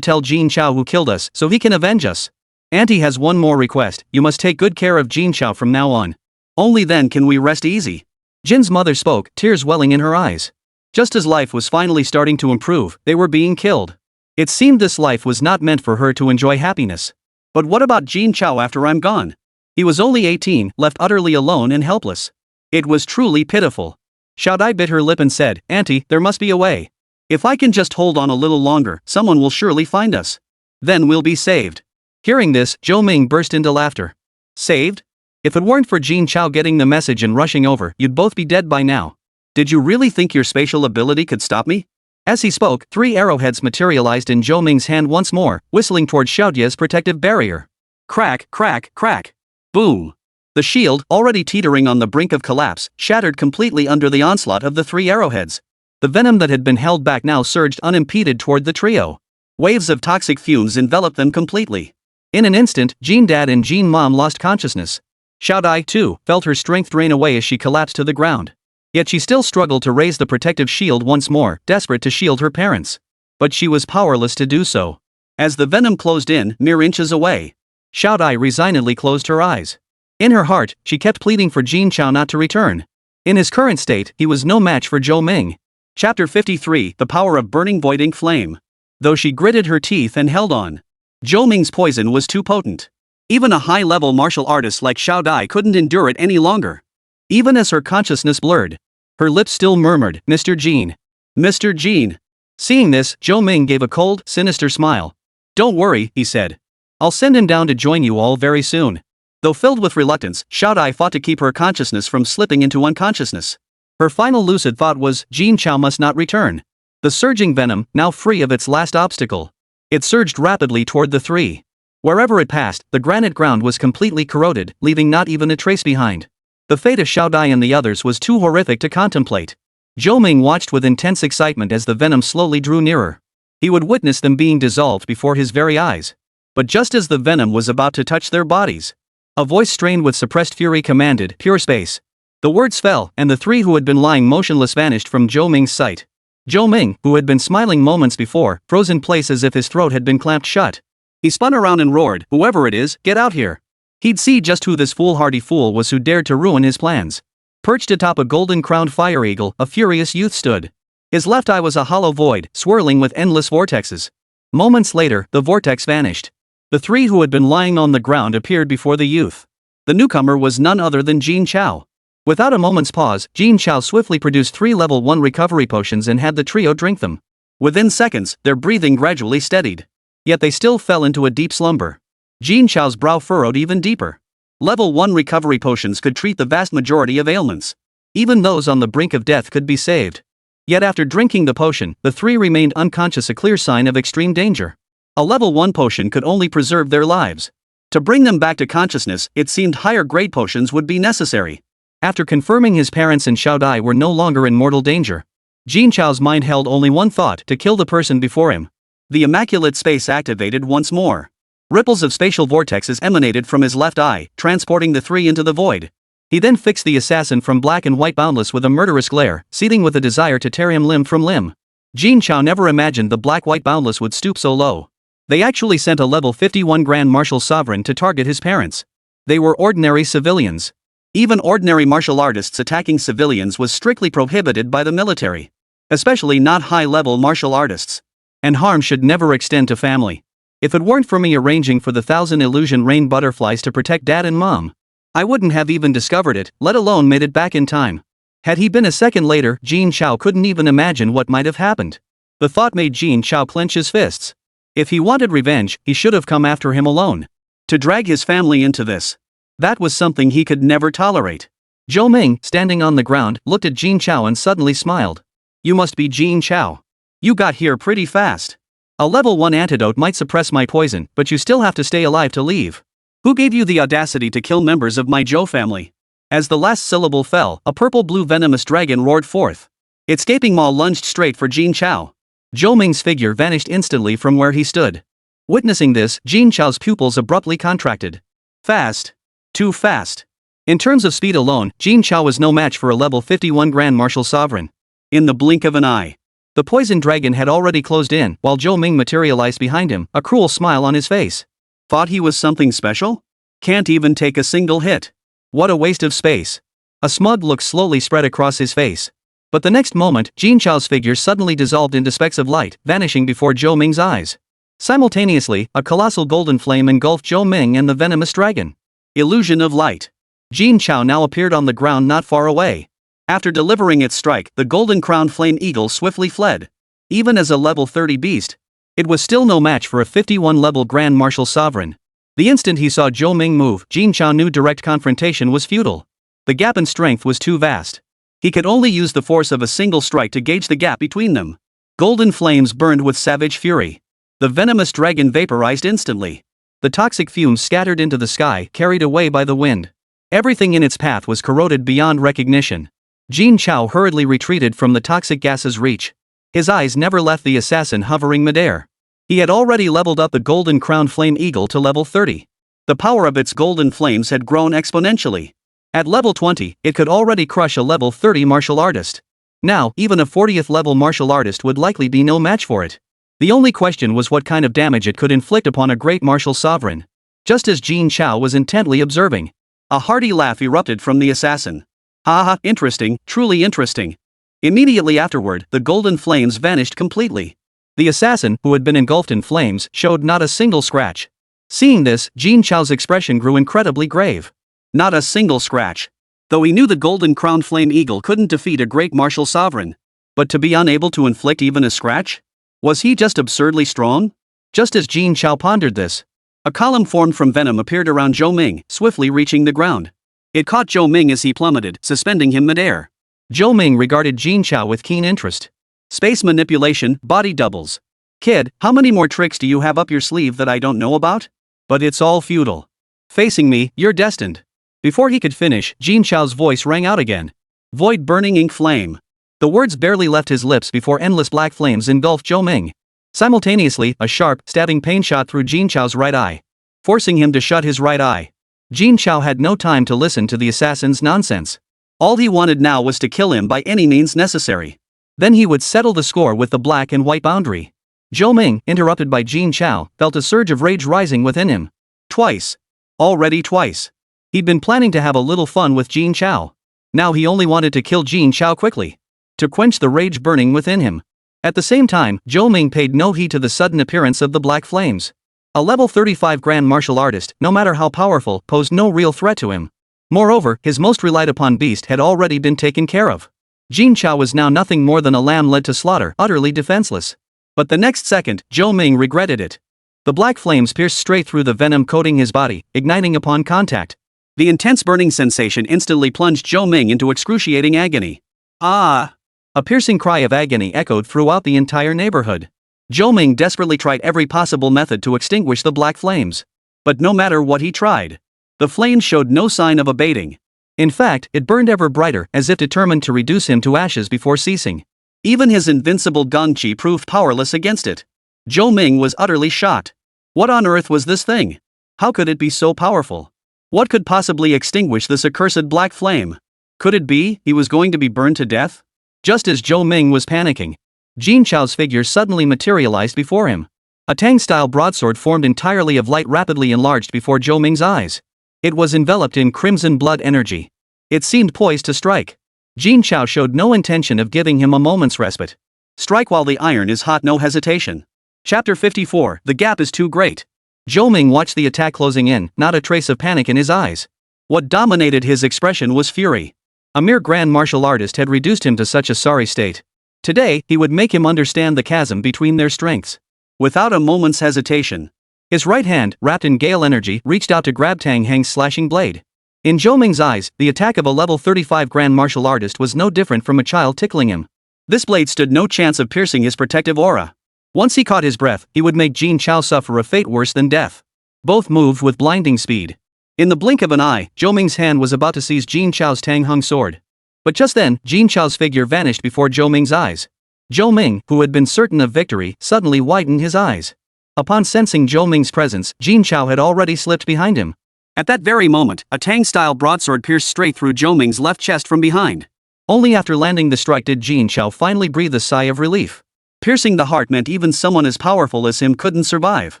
tell Jin Chao who killed us so he can avenge us. Auntie has one more request: you must take good care of Jin Chao from now on. Only then can we rest easy. Jin's mother spoke, tears welling in her eyes. Just as life was finally starting to improve, they were being killed. It seemed this life was not meant for her to enjoy happiness. But what about Jin Chao after I'm gone? He was only 18, left utterly alone and helpless. It was truly pitiful. Xiao Dai bit her lip and said, "Auntie, there must be a way. If I can just hold on a little longer, someone will surely find us. Then we'll be saved." Hearing this, Zhou Ming burst into laughter. Saved? If it weren't for Jin Chao getting the message and rushing over, you'd both be dead by now. Did you really think your spatial ability could stop me? As he spoke, 3 arrowheads materialized in Zhou Ming's hand once more, whistling toward Xiao Die's protective barrier. Crack, crack, crack. Boom. The shield, already teetering on the brink of collapse, shattered completely under the onslaught of the 3 arrowheads. The venom that had been held back now surged unimpeded toward the trio. Waves of toxic fumes enveloped them completely. In an instant, Jean Dad and Jean Mom lost consciousness. Xiao Dai, too, felt her strength drain away as she collapsed to the ground. Yet she still struggled to raise the protective shield once more, desperate to shield her parents. But she was powerless to do so. As the venom closed in, mere inches away, Xiao Dai resignedly closed her eyes. In her heart, she kept pleading for Jin Chao not to return. In his current state, he was no match for Zhou Ming. Chapter 53, The Power of Burning Void Ink Flame. Though she gritted her teeth and held on, Zhou Ming's poison was too potent. Even a high-level martial artist like Xiao Dai couldn't endure it any longer. Even as her consciousness blurred, her lips still murmured, "Mr. Jean. Mr. Jean." Seeing this, Zhou Ming gave a cold, sinister smile. "Don't worry," he said. "I'll send him down to join you all very soon." Though filled with reluctance, Xiao Dai fought to keep her consciousness from slipping into unconsciousness. Her final lucid thought was, Jin Chao must not return. The surging venom, now free of its last obstacle. It surged rapidly toward the 3. Wherever it passed, the granite ground was completely corroded, leaving not even a trace behind. The fate of Xiao Dai and the others was too horrific to contemplate. Zhou Ming watched with intense excitement as the venom slowly drew nearer. He would witness them being dissolved before his very eyes. But just as the venom was about to touch their bodies, a voice strained with suppressed fury commanded, "Pure space." The words fell, and the three who had been lying motionless vanished from Zhou Ming's sight. Zhou Ming, who had been smiling moments before, froze in place as if his throat had been clamped shut. He spun around and roared, "Whoever it is, get out here." He'd see just who this foolhardy fool was who dared to ruin his plans. Perched atop a golden-crowned fire eagle, a furious youth stood. His left eye was a hollow void, swirling with endless vortexes. Moments later, the vortex vanished. The three who had been lying on the ground appeared before the youth. The newcomer was none other than Jin Chao. Without a moment's pause, Jin Chao swiftly produced 3 level 1 recovery potions and had the trio drink them. Within seconds, their breathing gradually steadied. Yet they still fell into a deep slumber. Jin Chao's brow furrowed even deeper. Level 1 recovery potions could treat the vast majority of ailments. Even those on the brink of death could be saved. Yet after drinking the potion, the three remained unconscious, a clear sign of extreme danger. A level 1 potion could only preserve their lives. To bring them back to consciousness, it seemed higher grade potions would be necessary. After confirming his parents and Xiao Dai were no longer in mortal danger, Jin Chao's mind held only one thought: to kill the person before him. The immaculate space activated once more. Ripples of spatial vortexes emanated from his left eye, transporting the three into the void. He then fixed the assassin from black and white boundless with a murderous glare, seething with a desire to tear him limb from limb. Jin Chao never imagined the black-white boundless would stoop so low. They actually sent a level 51 Grand Martial Sovereign to target his parents. They were ordinary civilians. Even ordinary martial artists attacking civilians was strictly prohibited by the military. Especially not high-level martial artists. And harm should never extend to family. If it weren't for me arranging for the 1,000 illusion rain butterflies to protect Dad and Mom, I wouldn't have even discovered it, let alone made it back in time. Had he been a second later, Jin Chao couldn't even imagine what might have happened. The thought made Jin Chao clench his fists. If he wanted revenge, he should have come after him alone. To drag his family into this, that was something he could never tolerate. Zhou Ming, standing on the ground, looked at Jin Chao and suddenly smiled. "You must be Jin Chao. You got here pretty fast. A level 1 antidote might suppress my poison, but you still have to stay alive to leave. Who gave you the audacity to kill members of my Zhou family?" As the last syllable fell, a purple-blue venomous dragon roared forth. Its gaping maw lunged straight for Jin Chao. Zhou Ming's figure vanished instantly from where he stood. Witnessing this, Jin Chao's pupils abruptly contracted. Fast. Too fast. In terms of speed alone, Jin Chao was no match for a level 51 Grand Martial Sovereign. In the blink of an eye, the poison dragon had already closed in, while Zhou Ming materialized behind him, a cruel smile on his face. Thought he was something special? Can't even take a single hit. What a waste of space. A smug look slowly spread across his face. But the next moment, Jin Chao's figure suddenly dissolved into specks of light, vanishing before Zhou Ming's eyes. Simultaneously, a colossal golden flame engulfed Zhou Ming and the venomous dragon. Illusion of light. Jin Chao now appeared on the ground not far away. After delivering its strike, the golden-crowned flame eagle swiftly fled. Even as a level 30 beast, it was still no match for a 51-level Grand Martial Sovereign. The instant he saw Zhou Ming move, Jin Chao knew direct confrontation was futile. The gap in strength was too vast. He could only use the force of a single strike to gauge the gap between them. Golden flames burned with savage fury. The venomous dragon vaporized instantly. The toxic fumes scattered into the sky, carried away by the wind. Everything in its path was corroded beyond recognition. Jin Chao hurriedly retreated from the toxic gas's reach. His eyes never left the assassin hovering midair. He had already leveled up the golden-crowned flame eagle to level 30. The power of its golden flames had grown exponentially. At level 20, it could already crush a level 30 martial artist. Now, even a 40th level martial artist would likely be no match for it. The only question was what kind of damage it could inflict upon a great martial sovereign. Just as Jin Chao was intently observing, a hearty laugh erupted from the assassin. "Haha, interesting, truly interesting." Immediately afterward, the golden flames vanished completely. The assassin, who had been engulfed in flames, showed not a single scratch. Seeing this, Jin Chao's expression grew incredibly grave. Not a single scratch. Though he knew the golden-crowned flame eagle couldn't defeat a great martial sovereign. But to be unable to inflict even a scratch? Was he just absurdly strong? Just as Jin Chao pondered this, a column formed from venom appeared around Zhou Ming, swiftly reaching the ground. It caught Zhou Ming as he plummeted, suspending him midair. Zhou Ming regarded Jin Chao with keen interest. "Space manipulation, body doubles. Kid, how many more tricks do you have up your sleeve that I don't know about? But it's all futile. Facing me, you're destined." Before he could finish, Jin Chao's voice rang out again. "Void burning ink flame." The words barely left his lips before endless black flames engulfed Zhou Ming. Simultaneously, a sharp, stabbing pain shot through Jin Chao's right eye, forcing him to shut his right eye. Jin Chao had no time to listen to the assassin's nonsense. All he wanted now was to kill him by any means necessary. Then he would settle the score with the black and white boundary. Zhou Ming, interrupted by Jin Chao, felt a surge of rage rising within him. Twice. Already twice. He'd been planning to have a little fun with Jin Chao. Now he only wanted to kill Jin Chao quickly, to quench the rage burning within him. At the same time, Zhou Ming paid no heed to the sudden appearance of the black flames. A level 35 grand martial artist, no matter how powerful, posed no real threat to him. Moreover, his most relied upon beast had already been taken care of. Jin Chao was now nothing more than a lamb led to slaughter, utterly defenseless. But the next second, Zhou Ming regretted it. The black flames pierced straight through the venom coating his body, igniting upon contact. The intense burning sensation instantly plunged Zhou Ming into excruciating agony. Ah! A piercing cry of agony echoed throughout the entire neighborhood. Zhou Ming desperately tried every possible method to extinguish the black flames. But no matter what he tried, the flames showed no sign of abating. In fact, it burned ever brighter, as if determined to reduce him to ashes before ceasing. Even his invincible Gongqi proved powerless against it. Zhou Ming was utterly shocked. What on earth was this thing? How could it be so powerful? What could possibly extinguish this accursed black flame? Could it be he was going to be burned to death? Just as Zhou Ming was panicking, Jin Chao's figure suddenly materialized before him. A Tang-style broadsword formed entirely of light rapidly enlarged before Zhou Ming's eyes. It was enveloped in crimson blood energy. It seemed poised to strike. Jin Chao showed no intention of giving him a moment's respite. Strike while the iron is hot, no hesitation. Chapter 54, The gap is too great. Zhou Ming watched the attack closing in, not a trace of panic in his eyes. What dominated his expression was fury. A mere grand martial artist had reduced him to such a sorry state. Today, he would make him understand the chasm between their strengths. Without a moment's hesitation, his right hand, wrapped in gale energy, reached out to grab Tang Heng's slashing blade. In Zhou Ming's eyes, the attack of a level 35 grand martial artist was no different from a child tickling him. This blade stood no chance of piercing his protective aura. Once he caught his breath, he would make Jin Chao suffer a fate worse than death. Both moved with blinding speed. In the blink of an eye, Zhou Ming's hand was about to seize Jin Chao's Tang Heng sword. But just then, Jin Chao's figure vanished before Zhou Ming's eyes. Zhou Ming, who had been certain of victory, suddenly widened his eyes. Upon sensing Zhou Ming's presence, Jin Chao had already slipped behind him. At that very moment, a Tang-style broadsword pierced straight through Zhou Ming's left chest from behind. Only after landing the strike did Jin Chao finally breathe a sigh of relief. Piercing the heart meant even someone as powerful as him couldn't survive.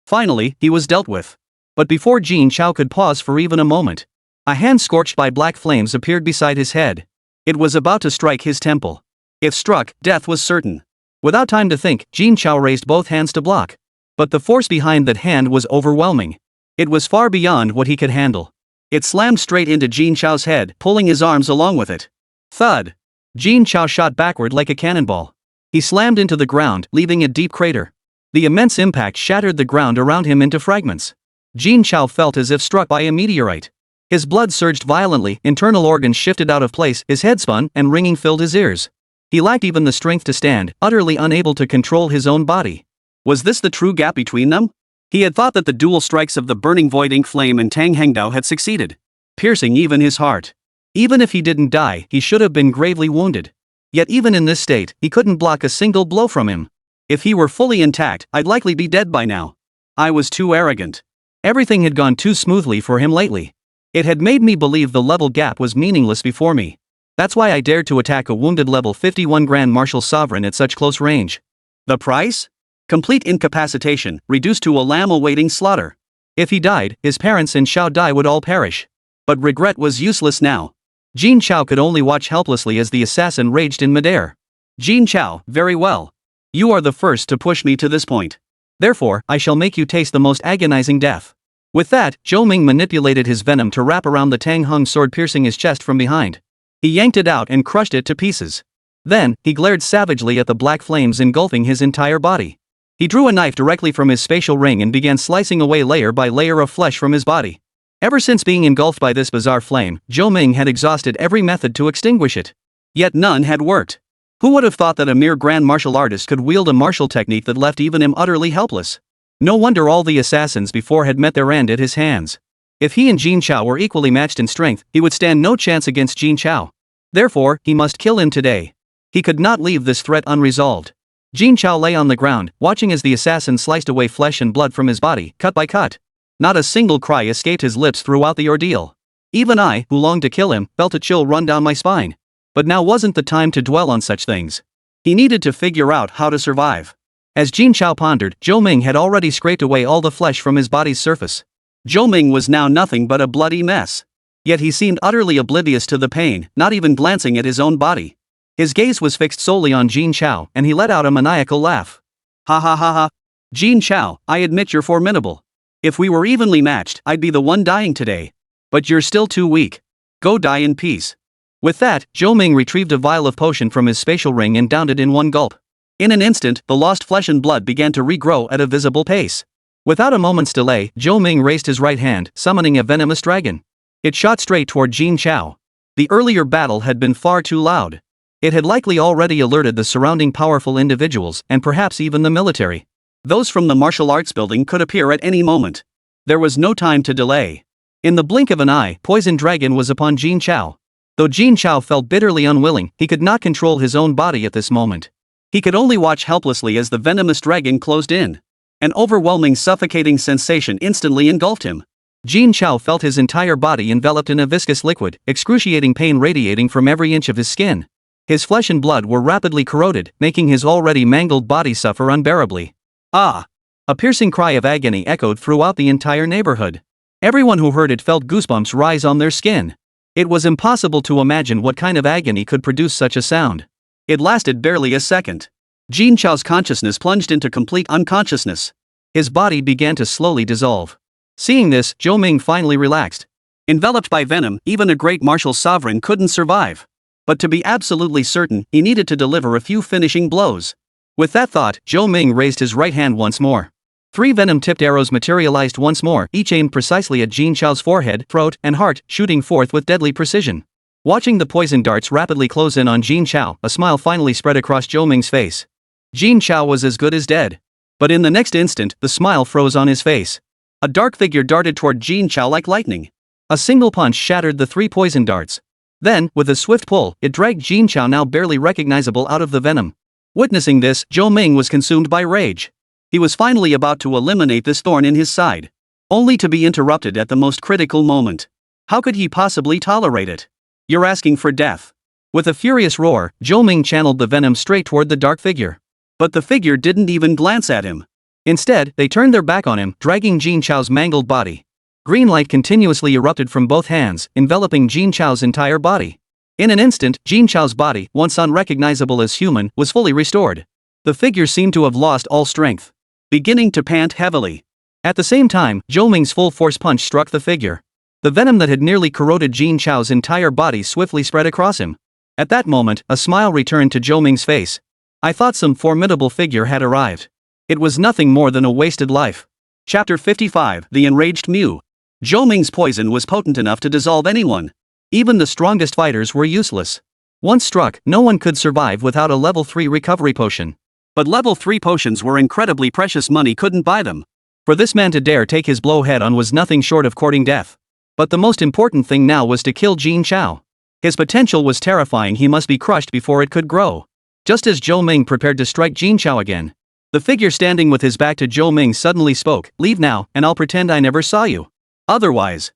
Finally, he was dealt with. But before Jin Chao could pause for even a moment, a hand scorched by black flames appeared beside his head. It was about to strike his temple. If struck, death was certain. Without time to think, Jin Chao raised both hands to block. But the force behind that hand was overwhelming. It was far beyond what he could handle. It slammed straight into Jin Chao's head, pulling his arms along with it. Thud! Jin Chao shot backward like a cannonball. He slammed into the ground, leaving a deep crater. The immense impact shattered the ground around him into fragments. Jin Chao felt as if struck by a meteorite. His blood surged violently, internal organs shifted out of place, his head spun, and ringing filled his ears. He lacked even the strength to stand, utterly unable to control his own body. Was this the true gap between them? He had thought that the dual strikes of the burning void ink flame and Tang Hengdao had succeeded, piercing even his heart. Even if he didn't die, he should have been gravely wounded. Yet even in this state, he couldn't block a single blow from him. If he were fully intact, I'd likely be dead by now. I was too arrogant. Everything had gone too smoothly for him lately. It had made me believe the level gap was meaningless before me. That's why I dared to attack a wounded level 51 Grand Martial Sovereign at such close range. The price? Complete incapacitation, reduced to a lamb awaiting slaughter. If he died, his parents and Xiao Dai would all perish. But regret was useless now. Jin Chao could only watch helplessly as the assassin raged in midair. Jin Chao, very well. You are the first to push me to this point. Therefore, I shall make you taste the most agonizing death. With that, Zhou Ming manipulated his venom to wrap around the Tang Heng sword, piercing his chest from behind. He yanked it out and crushed it to pieces. Then, he glared savagely at the black flames engulfing his entire body. He drew a knife directly from his spatial ring and began slicing away layer by layer of flesh from his body. Ever since being engulfed by this bizarre flame, Zhou Ming had exhausted every method to extinguish it. Yet none had worked. Who would have thought that a mere grand martial artist could wield a martial technique that left even him utterly helpless? No wonder all the assassins before had met their end at his hands. If he and Jin Chao were equally matched in strength, he would stand no chance against Jin Chao. Therefore, he must kill him today. He could not leave this threat unresolved. Jin Chao lay on the ground, watching as the assassin sliced away flesh and blood from his body, cut by cut. Not a single cry escaped his lips throughout the ordeal. Even I, who longed to kill him, felt a chill run down my spine. But now wasn't the time to dwell on such things. He needed to figure out how to survive. As Jin Chao pondered, Zhou Ming had already scraped away all the flesh from his body's surface. Zhou Ming was now nothing but a bloody mess. Yet he seemed utterly oblivious to the pain, not even glancing at his own body. His gaze was fixed solely on Jin Chao, and he let out a maniacal laugh. Ha ha ha ha. Jin Chao, I admit you're formidable. If we were evenly matched, I'd be the one dying today. But you're still too weak. Go die in peace. With that, Zhou Ming retrieved a vial of potion from his spatial ring and downed it in one gulp. In an instant, the lost flesh and blood began to regrow at a visible pace. Without a moment's delay, Zhou Ming raised his right hand, summoning a venomous dragon. It shot straight toward Jin Chao. The earlier battle had been far too loud. It had likely already alerted the surrounding powerful individuals, and perhaps even the military. Those from the martial arts building could appear at any moment. There was no time to delay. In the blink of an eye, Poison Dragon was upon Jin Chao. Though Jin Chao felt bitterly unwilling, he could not control his own body at this moment. He could only watch helplessly as the venomous dragon closed in. An overwhelming suffocating sensation instantly engulfed him. Jin Chao felt his entire body enveloped in a viscous liquid, excruciating pain radiating from every inch of his skin. His flesh and blood were rapidly corroded, making his already mangled body suffer unbearably. Ah! A piercing cry of agony echoed throughout the entire neighborhood. Everyone who heard it felt goosebumps rise on their skin. It was impossible to imagine what kind of agony could produce such a sound. It lasted barely a second. Jin Chao's consciousness plunged into complete unconsciousness. His body began to slowly dissolve. Seeing this, Zhou Ming finally relaxed. Enveloped by venom, even a great martial sovereign couldn't survive. But to be absolutely certain, he needed to deliver a few finishing blows. With that thought, Zhou Ming raised his right hand once more. 3 venom-tipped arrows materialized once more, each aimed precisely at Jin Chao's forehead, throat, and heart, shooting forth with deadly precision. Watching the poison darts rapidly close in on Jin Chao, a smile finally spread across Zhou Ming's face. Jin Chao was as good as dead. But in the next instant, the smile froze on his face. A dark figure darted toward Jin Chao like lightning. A single punch shattered the 3 poison darts. Then, with a swift pull, it dragged Jin Chao, now barely recognizable, out of the venom. Witnessing this, Zhou Ming was consumed by rage. He was finally about to eliminate this thorn in his side. Only to be interrupted at the most critical moment. How could he possibly tolerate it? You're asking for death. With a furious roar, Zhou Ming channeled the venom straight toward the dark figure. But the figure didn't even glance at him. Instead, they turned their back on him, dragging Jin Chao's mangled body. Green light continuously erupted from both hands, enveloping Jin Chao's entire body. In an instant, Jin Chao's body, once unrecognizable as human, was fully restored. The figure seemed to have lost all strength, beginning to pant heavily. At the same time, Zhou Ming's full-force punch struck the figure. The venom that had nearly corroded Jin Chao's entire body swiftly spread across him. At that moment, a smile returned to Zhou Ming's face. I thought some formidable figure had arrived. It was nothing more than a wasted life. Chapter 55, The Enraged Mew. Zhou Ming's poison was potent enough to dissolve anyone. Even the strongest fighters were useless. Once struck, no one could survive without a level 3 recovery potion. But level 3 potions were incredibly precious, money couldn't buy them. For this man to dare take his blow head on was nothing short of courting death. But the most important thing now was to kill Jin Chao. His potential was terrifying, he must be crushed before it could grow. Just as Zhou Ming prepared to strike Jin Chao again, the figure standing with his back to Zhou Ming suddenly spoke, "Leave now, and I'll pretend I never saw you. Otherwise."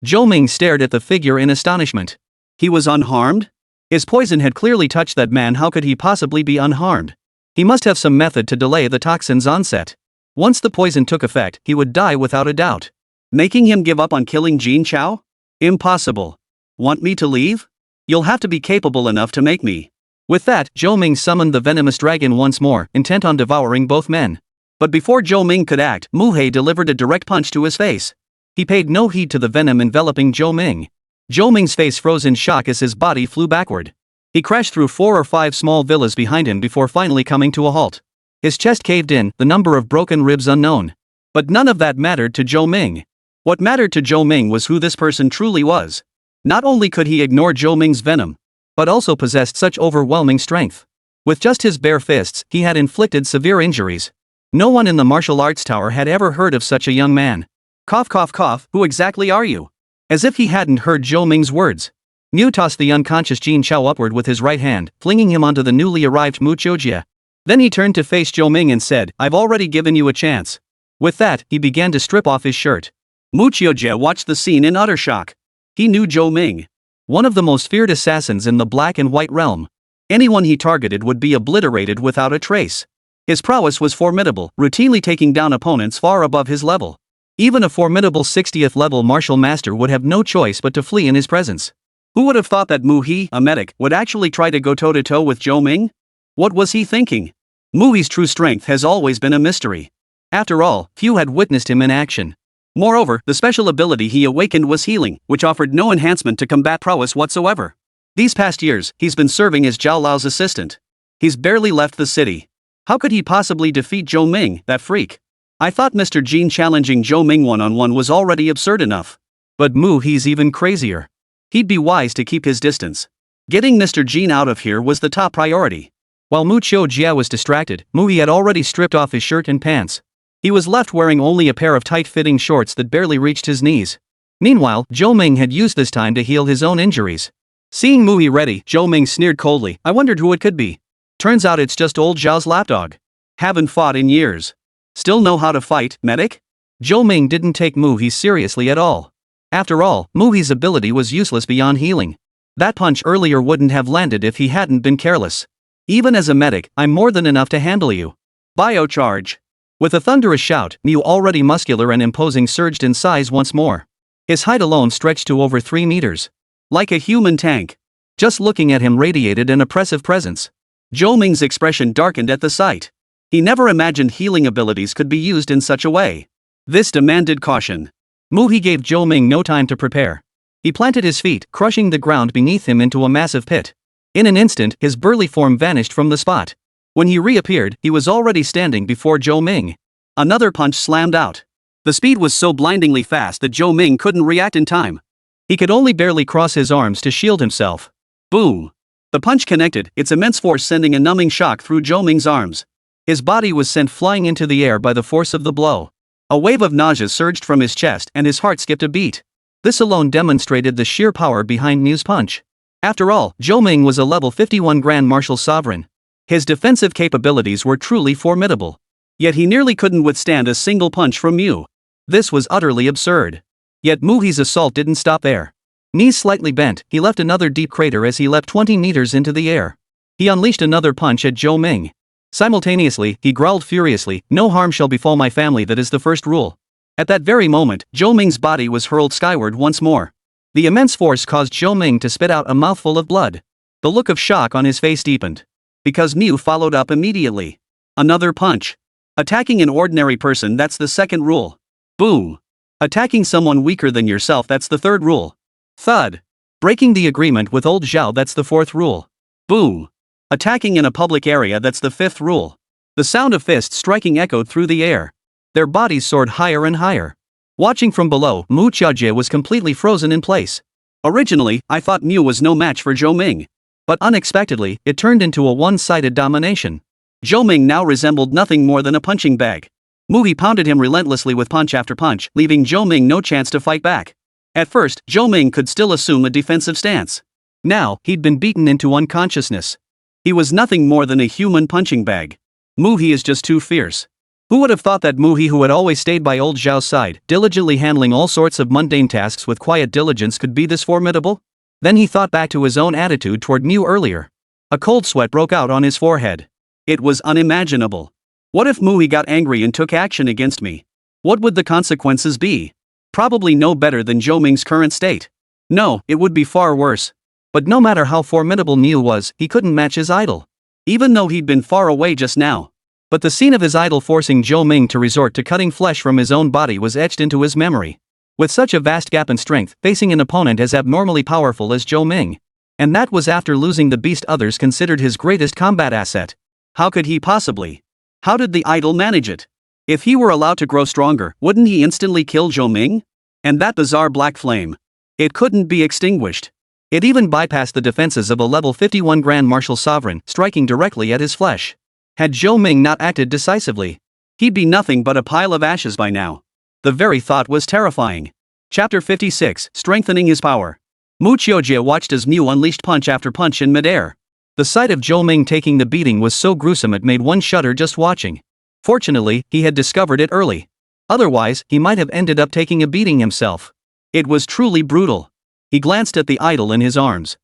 Zhou Ming stared at the figure in astonishment. He was unharmed? His poison had clearly touched that man, how could he possibly be unharmed? He must have some method to delay the toxin's onset. Once the poison took effect, he would die without a doubt. Making him give up on killing Jin Chao? Impossible. Want me to leave? You'll have to be capable enough to make me. With that, Zhou Ming summoned the venomous dragon once more, intent on devouring both men. But before Zhou Ming could act, Mu He delivered a direct punch to his face. He paid no heed to the venom enveloping Zhou Ming. Zhou Ming's face froze in shock as his body flew backward. He crashed through 4 or 5 small villas behind him before finally coming to a halt. His chest caved in, the number of broken ribs unknown. But none of that mattered to Zhou Ming. What mattered to Zhou Ming was who this person truly was. Not only could he ignore Zhou Ming's venom, but also possessed such overwhelming strength. With just his bare fists, he had inflicted severe injuries. No one in the martial arts tower had ever heard of such a young man. Cough cough cough, who exactly are you? As if he hadn't heard Zhou Ming's words, Mu tossed the unconscious Jin Chao upward with his right hand, flinging him onto the newly arrived Mu Choujia. Then he turned to face Zhou Ming and said, "I've already given you a chance." With that, he began to strip off his shirt. Mu Qiujie watched the scene in utter shock. He knew Zhou Ming, one of the most feared assassins in the Black and White realm. Anyone he targeted would be obliterated without a trace. His prowess was formidable, routinely taking down opponents far above his level. Even a formidable 60th level martial master would have no choice but to flee in his presence. Who would have thought that Mu He, a medic, would actually try to go toe-to-toe with Zhou Ming? What was he thinking? Mu He's true strength has always been a mystery. After all, few had witnessed him in action. Moreover, the special ability he awakened was healing, which offered no enhancement to combat prowess whatsoever. These past years, he's been serving as Zhao Lao's assistant. He's barely left the city. How could he possibly defeat Zhou Ming, that freak? I thought Mr. Jin challenging Zhou Ming one-on-one was already absurd enough. But Mu He's even crazier. He'd be wise to keep his distance. Getting Mr. Jin out of here was the top priority. While Mu Qiujie was distracted, Mu He had already stripped off his shirt and pants. He was left wearing only a pair of tight-fitting shorts that barely reached his knees. Meanwhile, Zhou Ming had used this time to heal his own injuries. Seeing Mu He ready, Zhou Ming sneered coldly. I wondered who it could be. Turns out it's just old Zhao's lapdog. Haven't fought in years. Still know how to fight, medic? Zhou Ming didn't take Mu He seriously at all. After all, Mu He's ability was useless beyond healing. That punch earlier wouldn't have landed if he hadn't been careless. Even as a medic, I'm more than enough to handle you. Biocharge. With a thunderous shout, Mu, already muscular and imposing, surged in size once more. His height alone stretched to over 3 meters. Like a human tank. Just looking at him radiated an oppressive presence. Zhou Ming's expression darkened at the sight. He never imagined healing abilities could be used in such a way. This demanded caution. Mu He gave Zhou Ming no time to prepare. He planted his feet, crushing the ground beneath him into a massive pit. In an instant, his burly form vanished from the spot. When he reappeared, he was already standing before Zhou Ming. Another punch slammed out. The speed was so blindingly fast that Zhou Ming couldn't react in time. He could only barely cross his arms to shield himself. Boom! The punch connected, its immense force sending a numbing shock through Zhou Ming's arms. His body was sent flying into the air by the force of the blow. A wave of nausea surged from his chest and his heart skipped a beat. This alone demonstrated the sheer power behind Mu's punch. After all, Zhou Ming was a level 51 Grand Martial Sovereign. His defensive capabilities were truly formidable. Yet he nearly couldn't withstand a single punch from Mu. This was utterly absurd. Yet Mu He's assault didn't stop there. Knees slightly bent, he left another deep crater as he leapt 20 meters into the air. He unleashed another punch at Zhou Ming. Simultaneously, he growled furiously, "No harm shall befall my family, that is the first rule." At that very moment, Zhou Ming's body was hurled skyward once more. The immense force caused Zhou Ming to spit out a mouthful of blood. The look of shock on his face deepened. Because Mu followed up immediately. Another punch. Attacking an ordinary person, that's the second rule. Boom. Attacking someone weaker than yourself, that's the third rule. Thud. Breaking the agreement with old Zhao, that's the fourth rule. Boom. Attacking in a public area, that's the fifth rule. The sound of fists striking echoed through the air. Their bodies soared higher and higher. Watching from below, Mu Qiujie was completely frozen in place. Originally, I thought Mu was no match for Zhou Ming. But unexpectedly, it turned into a one-sided domination. Zhou Ming now resembled nothing more than a punching bag. Mu He pounded him relentlessly with punch after punch, leaving Zhou Ming no chance to fight back. At first, Zhou Ming could still assume a defensive stance. Now, he'd been beaten into unconsciousness. He was nothing more than a human punching bag. Mu He is just too fierce. Who would have thought that Mu He, who had always stayed by old Zhao's side, diligently handling all sorts of mundane tasks with quiet diligence, could be this formidable? Then he thought back to his own attitude toward Mu earlier. A cold sweat broke out on his forehead. It was unimaginable. What if Mu He got angry and took action against me? What would the consequences be? Probably no better than Zhou Ming's current state. No, it would be far worse. But no matter how formidable Mu was, he couldn't match his idol. Even though he'd been far away just now. But the scene of his idol forcing Zhou Ming to resort to cutting flesh from his own body was etched into his memory. With such a vast gap in strength, facing an opponent as abnormally powerful as Zhou Ming. And that was after losing the beast others considered his greatest combat asset. How could he possibly? How did the idol manage it? If he were allowed to grow stronger, wouldn't he instantly kill Zhou Ming? And that bizarre black flame. It couldn't be extinguished. It even bypassed the defenses of a level 51 Grand Martial Sovereign, striking directly at his flesh. Had Zhou Ming not acted decisively, he'd be nothing but a pile of ashes by now. The very thought was terrifying. Chapter 56, Strengthening His Power. Mu Qiujie watched as Mu unleashed punch after punch in midair. The sight of Zhou Ming taking the beating was so gruesome it made one shudder just watching. Fortunately, he had discovered it early. Otherwise, he might have ended up taking a beating himself. It was truly brutal. He glanced at the idol in his arms.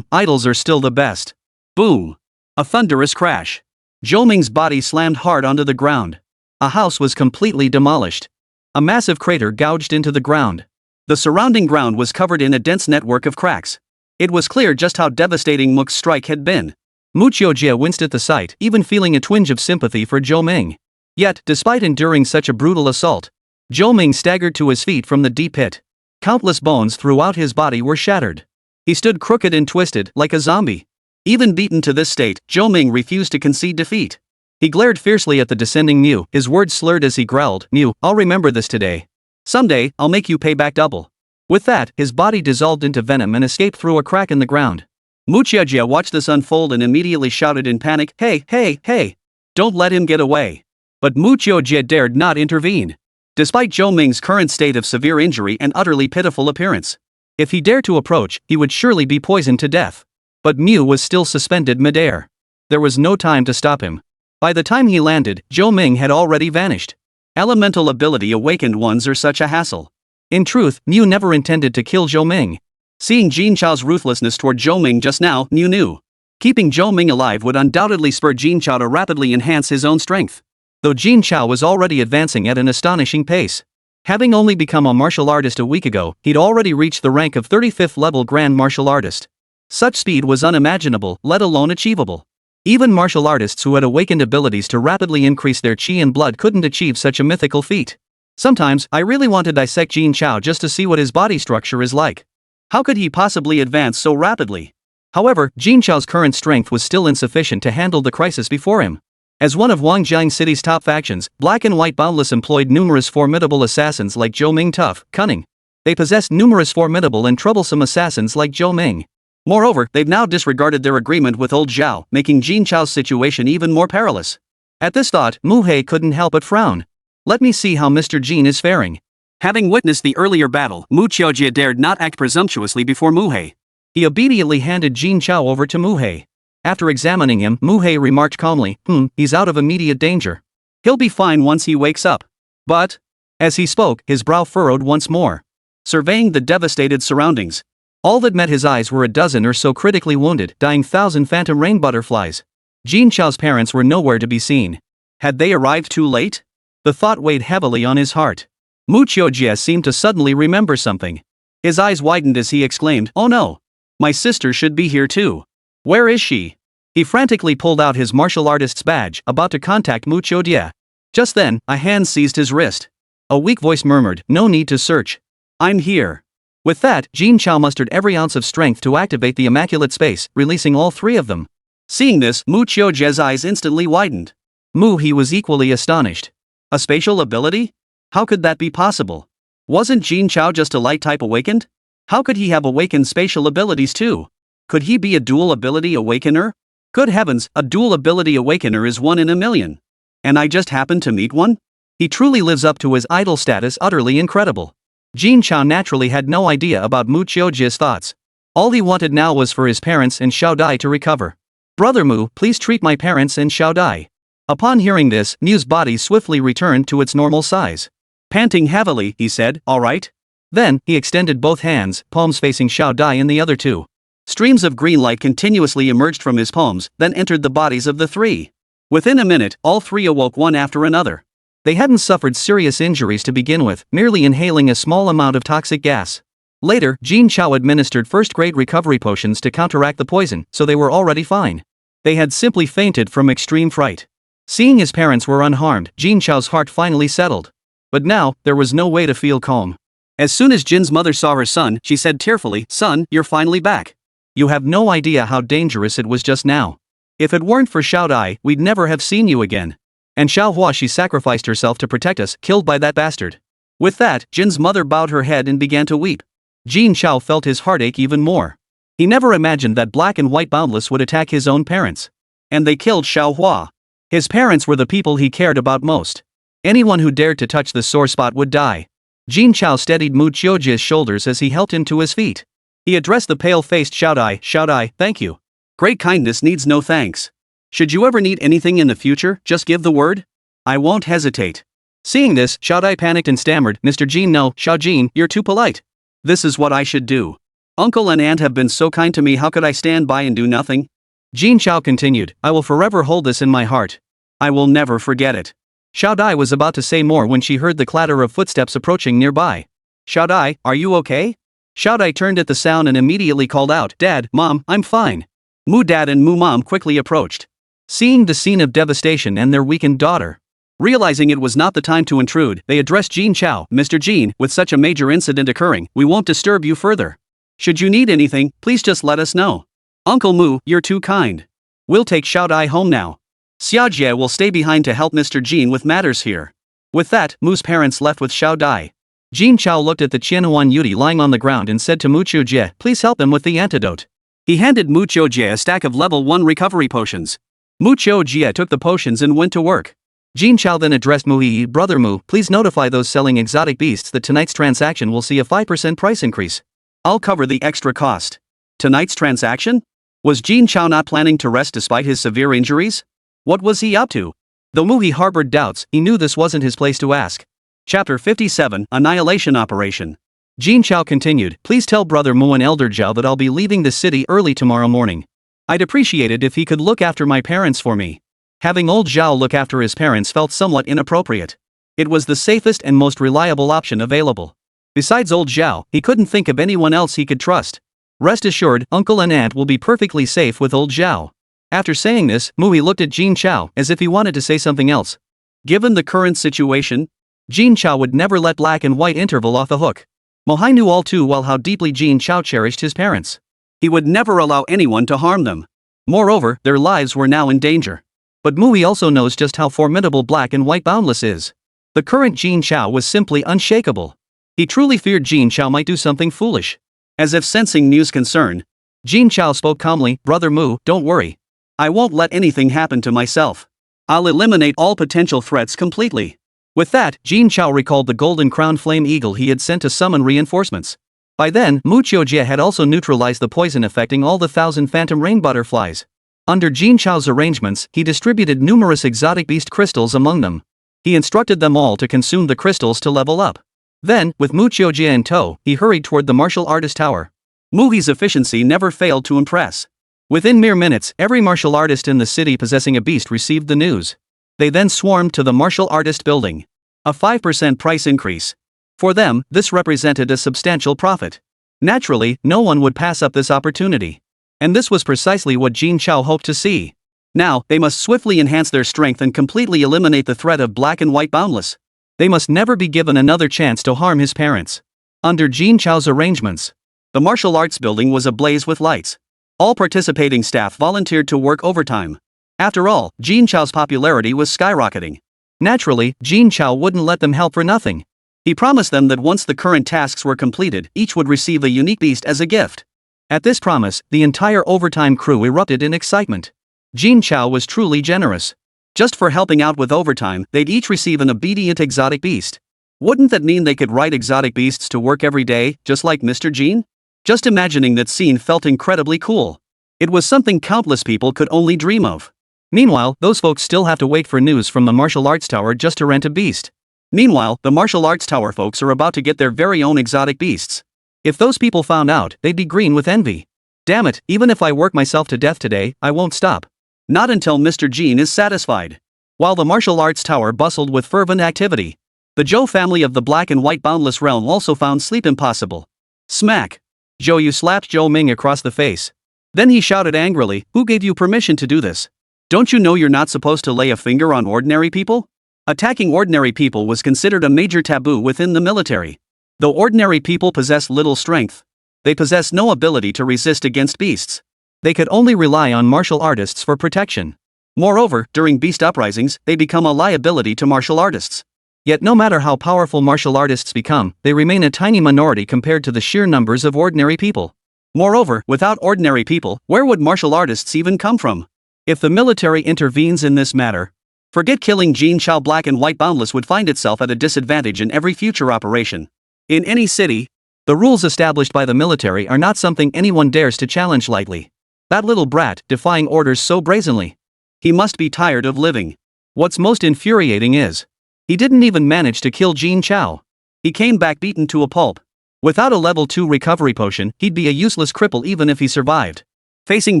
Idols are still the best. Boom! A thunderous crash. Zhou Ming's body slammed hard onto the ground. A house was completely demolished. A massive crater gouged into the ground. The surrounding ground was covered in a dense network of cracks. It was clear just how devastating Mook's strike had been. Mu Qiujie winced at the sight, even feeling a twinge of sympathy for Zhou Ming. Yet, despite enduring such a brutal assault, Zhou Ming staggered to his feet from the deep pit. Countless bones throughout his body were shattered. He stood crooked and twisted, like a zombie. Even beaten to this state, Zhou Ming refused to concede defeat. He glared fiercely at the descending Mu, his words slurred as he growled, "Mu, I'll remember this today. Someday, I'll make you pay back double." With that, his body dissolved into venom and escaped through a crack in the ground. Mu Qiujie watched this unfold and immediately shouted in panic, "Hey, hey, hey! Don't let him get away." But Mu Qiujie dared not intervene. Despite Zhou Ming's current state of severe injury and utterly pitiful appearance, if he dared to approach, he would surely be poisoned to death. But Mu was still suspended midair. There was no time to stop him. By the time he landed, Zhou Ming had already vanished. Elemental ability awakened ones are such a hassle. In truth, Mu never intended to kill Zhou Ming. Seeing Jin Chao's ruthlessness toward Zhou Ming just now, Mu knew. Keeping Zhou Ming alive would undoubtedly spur Jin Chao to rapidly enhance his own strength. Though Jin Chao was already advancing at an astonishing pace. Having only become a martial artist a week ago, he'd already reached the rank of 35th level Grand Martial Artist. Such speed was unimaginable, let alone achievable. Even martial artists who had awakened abilities to rapidly increase their chi and blood couldn't achieve such a mythical feat. Sometimes, I really want to dissect Jin Chao just to see what his body structure is like. How could he possibly advance so rapidly? However, Jin Chao's current strength was still insufficient to handle the crisis before him. As one of Wangjiang City's top factions, Black and White Boundless employed numerous formidable assassins like Zhou Ming tough, cunning. They possessed numerous formidable and troublesome assassins like Zhou Ming. Moreover, they've now disregarded their agreement with old Zhao, making Jin Chao's situation even more perilous. At this thought, Mu He couldn't help but frown. Let me see how Mr. Jin is faring. Having witnessed the earlier battle, Mu Qiujie dared not act presumptuously before Mu He. He obediently handed Jin Chao over to Mu He. After examining him, Mu He remarked calmly, he's out of immediate danger. He'll be fine once he wakes up. But, as he spoke, his brow furrowed once more. Surveying the devastated surroundings, all that met his eyes were a dozen or so critically wounded, dying thousand phantom rain butterflies. Jin Chao's parents were nowhere to be seen. Had they arrived too late? The thought weighed heavily on his heart. Mu Qiujie seemed to suddenly remember something. His eyes widened as he exclaimed, "Oh no! My sister should be here too. Where is she?" He frantically pulled out his martial artist's badge, about to contact Mu Qiujie. Just then, a hand seized his wrist. A weak voice murmured, "No need to search. I'm here." With that, Jin Chao mustered every ounce of strength to activate the immaculate space, releasing all three of them. Seeing this, Mu Qiujie's eyes instantly widened. He was equally astonished. A spatial ability? How could that be possible? Wasn't Jin Chao just a light type awakened? How could he have awakened spatial abilities too? Could he be a dual ability awakener? Good heavens, a dual ability awakener is 1 in a million. And I just happened to meet one? He truly lives up to his idol status, utterly incredible. Jin Chao naturally had no idea about Mu Qiujie's thoughts. All he wanted now was for his parents and Xiao Dai to recover. "Brother Mu, please treat my parents and Xiao Dai." Upon hearing this, Mu's body swiftly returned to its normal size. Panting heavily, he said, "All right." Then, he extended both hands, palms facing Xiao Dai and the other two. Streams of green light continuously emerged from his palms, then entered the bodies of the three. Within a minute, all three awoke one after another. They hadn't suffered serious injuries to begin with, merely inhaling a small amount of toxic gas. Later, Jin Chao administered first-grade recovery potions to counteract the poison, so they were already fine. They had simply fainted from extreme fright. Seeing his parents were unharmed, Jin Chao's heart finally settled. But now, there was no way to feel calm. As soon as Jin's mother saw her son, she said tearfully, "Son, you're finally back. You have no idea how dangerous it was just now. If it weren't for Xiao Dai, we'd never have seen you again. And Xiao Hua, she sacrificed herself to protect us, killed by that bastard." With that, Jin's mother bowed her head and began to weep. Jin Chao felt his heartache even more. He never imagined that Black and White Boundless would attack his own parents. And they killed Xiao Hua. His parents were the people he cared about most. Anyone who dared to touch the sore spot would die. Jin Chao steadied Mu Qiujie's shoulders as he helped him to his feet. He addressed the pale-faced Xiao Dai, "Xiao Dai, thank you. Great kindness needs no thanks. Should you ever need anything in the future, just give the word. I won't hesitate. Seeing this, Xiaodai panicked and stammered, Mr. Jin, no, Xiao Jin, you're too polite. This is what I should do. Uncle and aunt have been so kind to me, how could I stand by and do nothing? Jin Chao continued, I will forever hold this in my heart. I will never forget it. Xiaodai was about to say more when she heard the clatter of footsteps approaching nearby. Xiaodai, are you okay? Xiaodai turned at the sound and immediately called out, Dad, Mom, I'm fine. Mu Dad and Mu Mom quickly approached. Seeing the scene of devastation and their weakened daughter, realizing it was not the time to intrude, they addressed Jin Chao, Mr. Jin, with such a major incident occurring, we won't disturb you further. Should you need anything, please just let us know. Uncle Mu, you're too kind. We'll take Xiaodai home now. Xiaojie will stay behind to help Mr. Jin with matters here. With that, Mu's parents left with Xiaodai. Jin Chao looked at the Qianhuan Yudi lying on the ground and said to Mu Qiujie, please help him with the antidote. He handed Mu Qiujie a stack of level 1 recovery potions. Mu Qiujie took the potions and went to work. Jin Chao then addressed Mu Yi, brother Mu, please notify those selling exotic beasts that tonight's transaction will see a 5% price increase. I'll cover the extra cost. Tonight's transaction? Was Jin Chao not planning to rest despite his severe injuries? What was he up to? Though Mu Yi harbored doubts, he knew this wasn't his place to ask. Chapter 57, Annihilation Operation. Jin Chao continued, please tell brother Mu and elder Zhao that I'll be leaving the city early tomorrow morning. I'd appreciate it if he could look after my parents for me. Having old Zhao look after his parents felt somewhat inappropriate. It was the safest and most reliable option available. Besides old Zhao, he couldn't think of anyone else he could trust. Rest assured, uncle and aunt will be perfectly safe with old Zhao. After saying this, Mu Yi looked at Jin Chao as if he wanted to say something else. Given the current situation, Jin Chao would never let black and white interval off the hook. Mo Hai knew all too well how deeply Jin Chao cherished his parents. He would never allow anyone to harm them. Moreover, their lives were now in danger. But Mu Yi also knows just how formidable black and white boundless is. The current Jin Chao was simply unshakable. He truly feared Jin Chao might do something foolish. As if sensing Mu's concern, Jin Chao spoke calmly, brother Mu, don't worry. I won't let anything happen to myself. I'll eliminate all potential threats completely. With that, Jin Chao recalled the golden crown flame eagle he had sent to summon reinforcements. By then, Mu Qiujie had also neutralized the poison affecting all the 1,000 phantom rain butterflies. Under Jin Chao's arrangements, he distributed numerous exotic beast crystals among them. He instructed them all to consume the crystals to level up. Then, with Mu Qiujie in tow, he hurried toward the martial artist tower. Mu Yi's efficiency never failed to impress. Within mere minutes, every martial artist in the city possessing a beast received the news. They then swarmed to the martial artist building. A 5% price increase. For them, this represented a substantial profit. Naturally, no one would pass up this opportunity. And this was precisely what Jin Chao hoped to see. Now, they must swiftly enhance their strength and completely eliminate the threat of black and white boundless. They must never be given another chance to harm his parents. Under Jin Chao's arrangements, the martial arts building was ablaze with lights. All participating staff volunteered to work overtime. After all, Jin Chao's popularity was skyrocketing. Naturally, Jin Chao wouldn't let them help for nothing. He promised them that once the current tasks were completed, each would receive a unique beast as a gift. At this promise, the entire overtime crew erupted in excitement. Jin Chao was truly generous. Just for helping out with overtime, they'd each receive an obedient exotic beast. Wouldn't that mean they could ride exotic beasts to work every day, just like Mr. Jin? Just imagining that scene felt incredibly cool. It was something countless people could only dream of. Meanwhile, those folks still have to wait for news from the martial arts tower just to rent a beast. Meanwhile, the martial arts tower folks are about to get their very own exotic beasts. If those people found out, they'd be green with envy. Damn it, even if I work myself to death today, I won't stop. Not until Mr. Jin is satisfied. While the martial arts tower bustled with fervent activity, the Zhou family of the black and white boundless realm also found sleep impossible. Smack! Zhou Yu slapped Zhou Ming across the face. Then he shouted angrily, who gave you permission to do this? Don't you know you're not supposed to lay a finger on ordinary people? Attacking ordinary people was considered a major taboo within the military. Though ordinary people possess little strength, they possess no ability to resist against beasts. They could only rely on martial artists for protection. Moreover, during beast uprisings, they become a liability to martial artists. Yet no matter how powerful martial artists become, they remain a tiny minority compared to the sheer numbers of ordinary people. Moreover, without ordinary people, where would martial artists even come from? If the military intervenes in this matter, forget killing Jin Chao. Black and white boundless would find itself at a disadvantage in every future operation. In any city, the rules established by the military are not something anyone dares to challenge lightly. That little brat, defying orders so brazenly. He must be tired of living. What's most infuriating is, he didn't even manage to kill Jin Chao. He came back beaten to a pulp. Without a level 2 recovery potion, he'd be a useless cripple even if he survived. Facing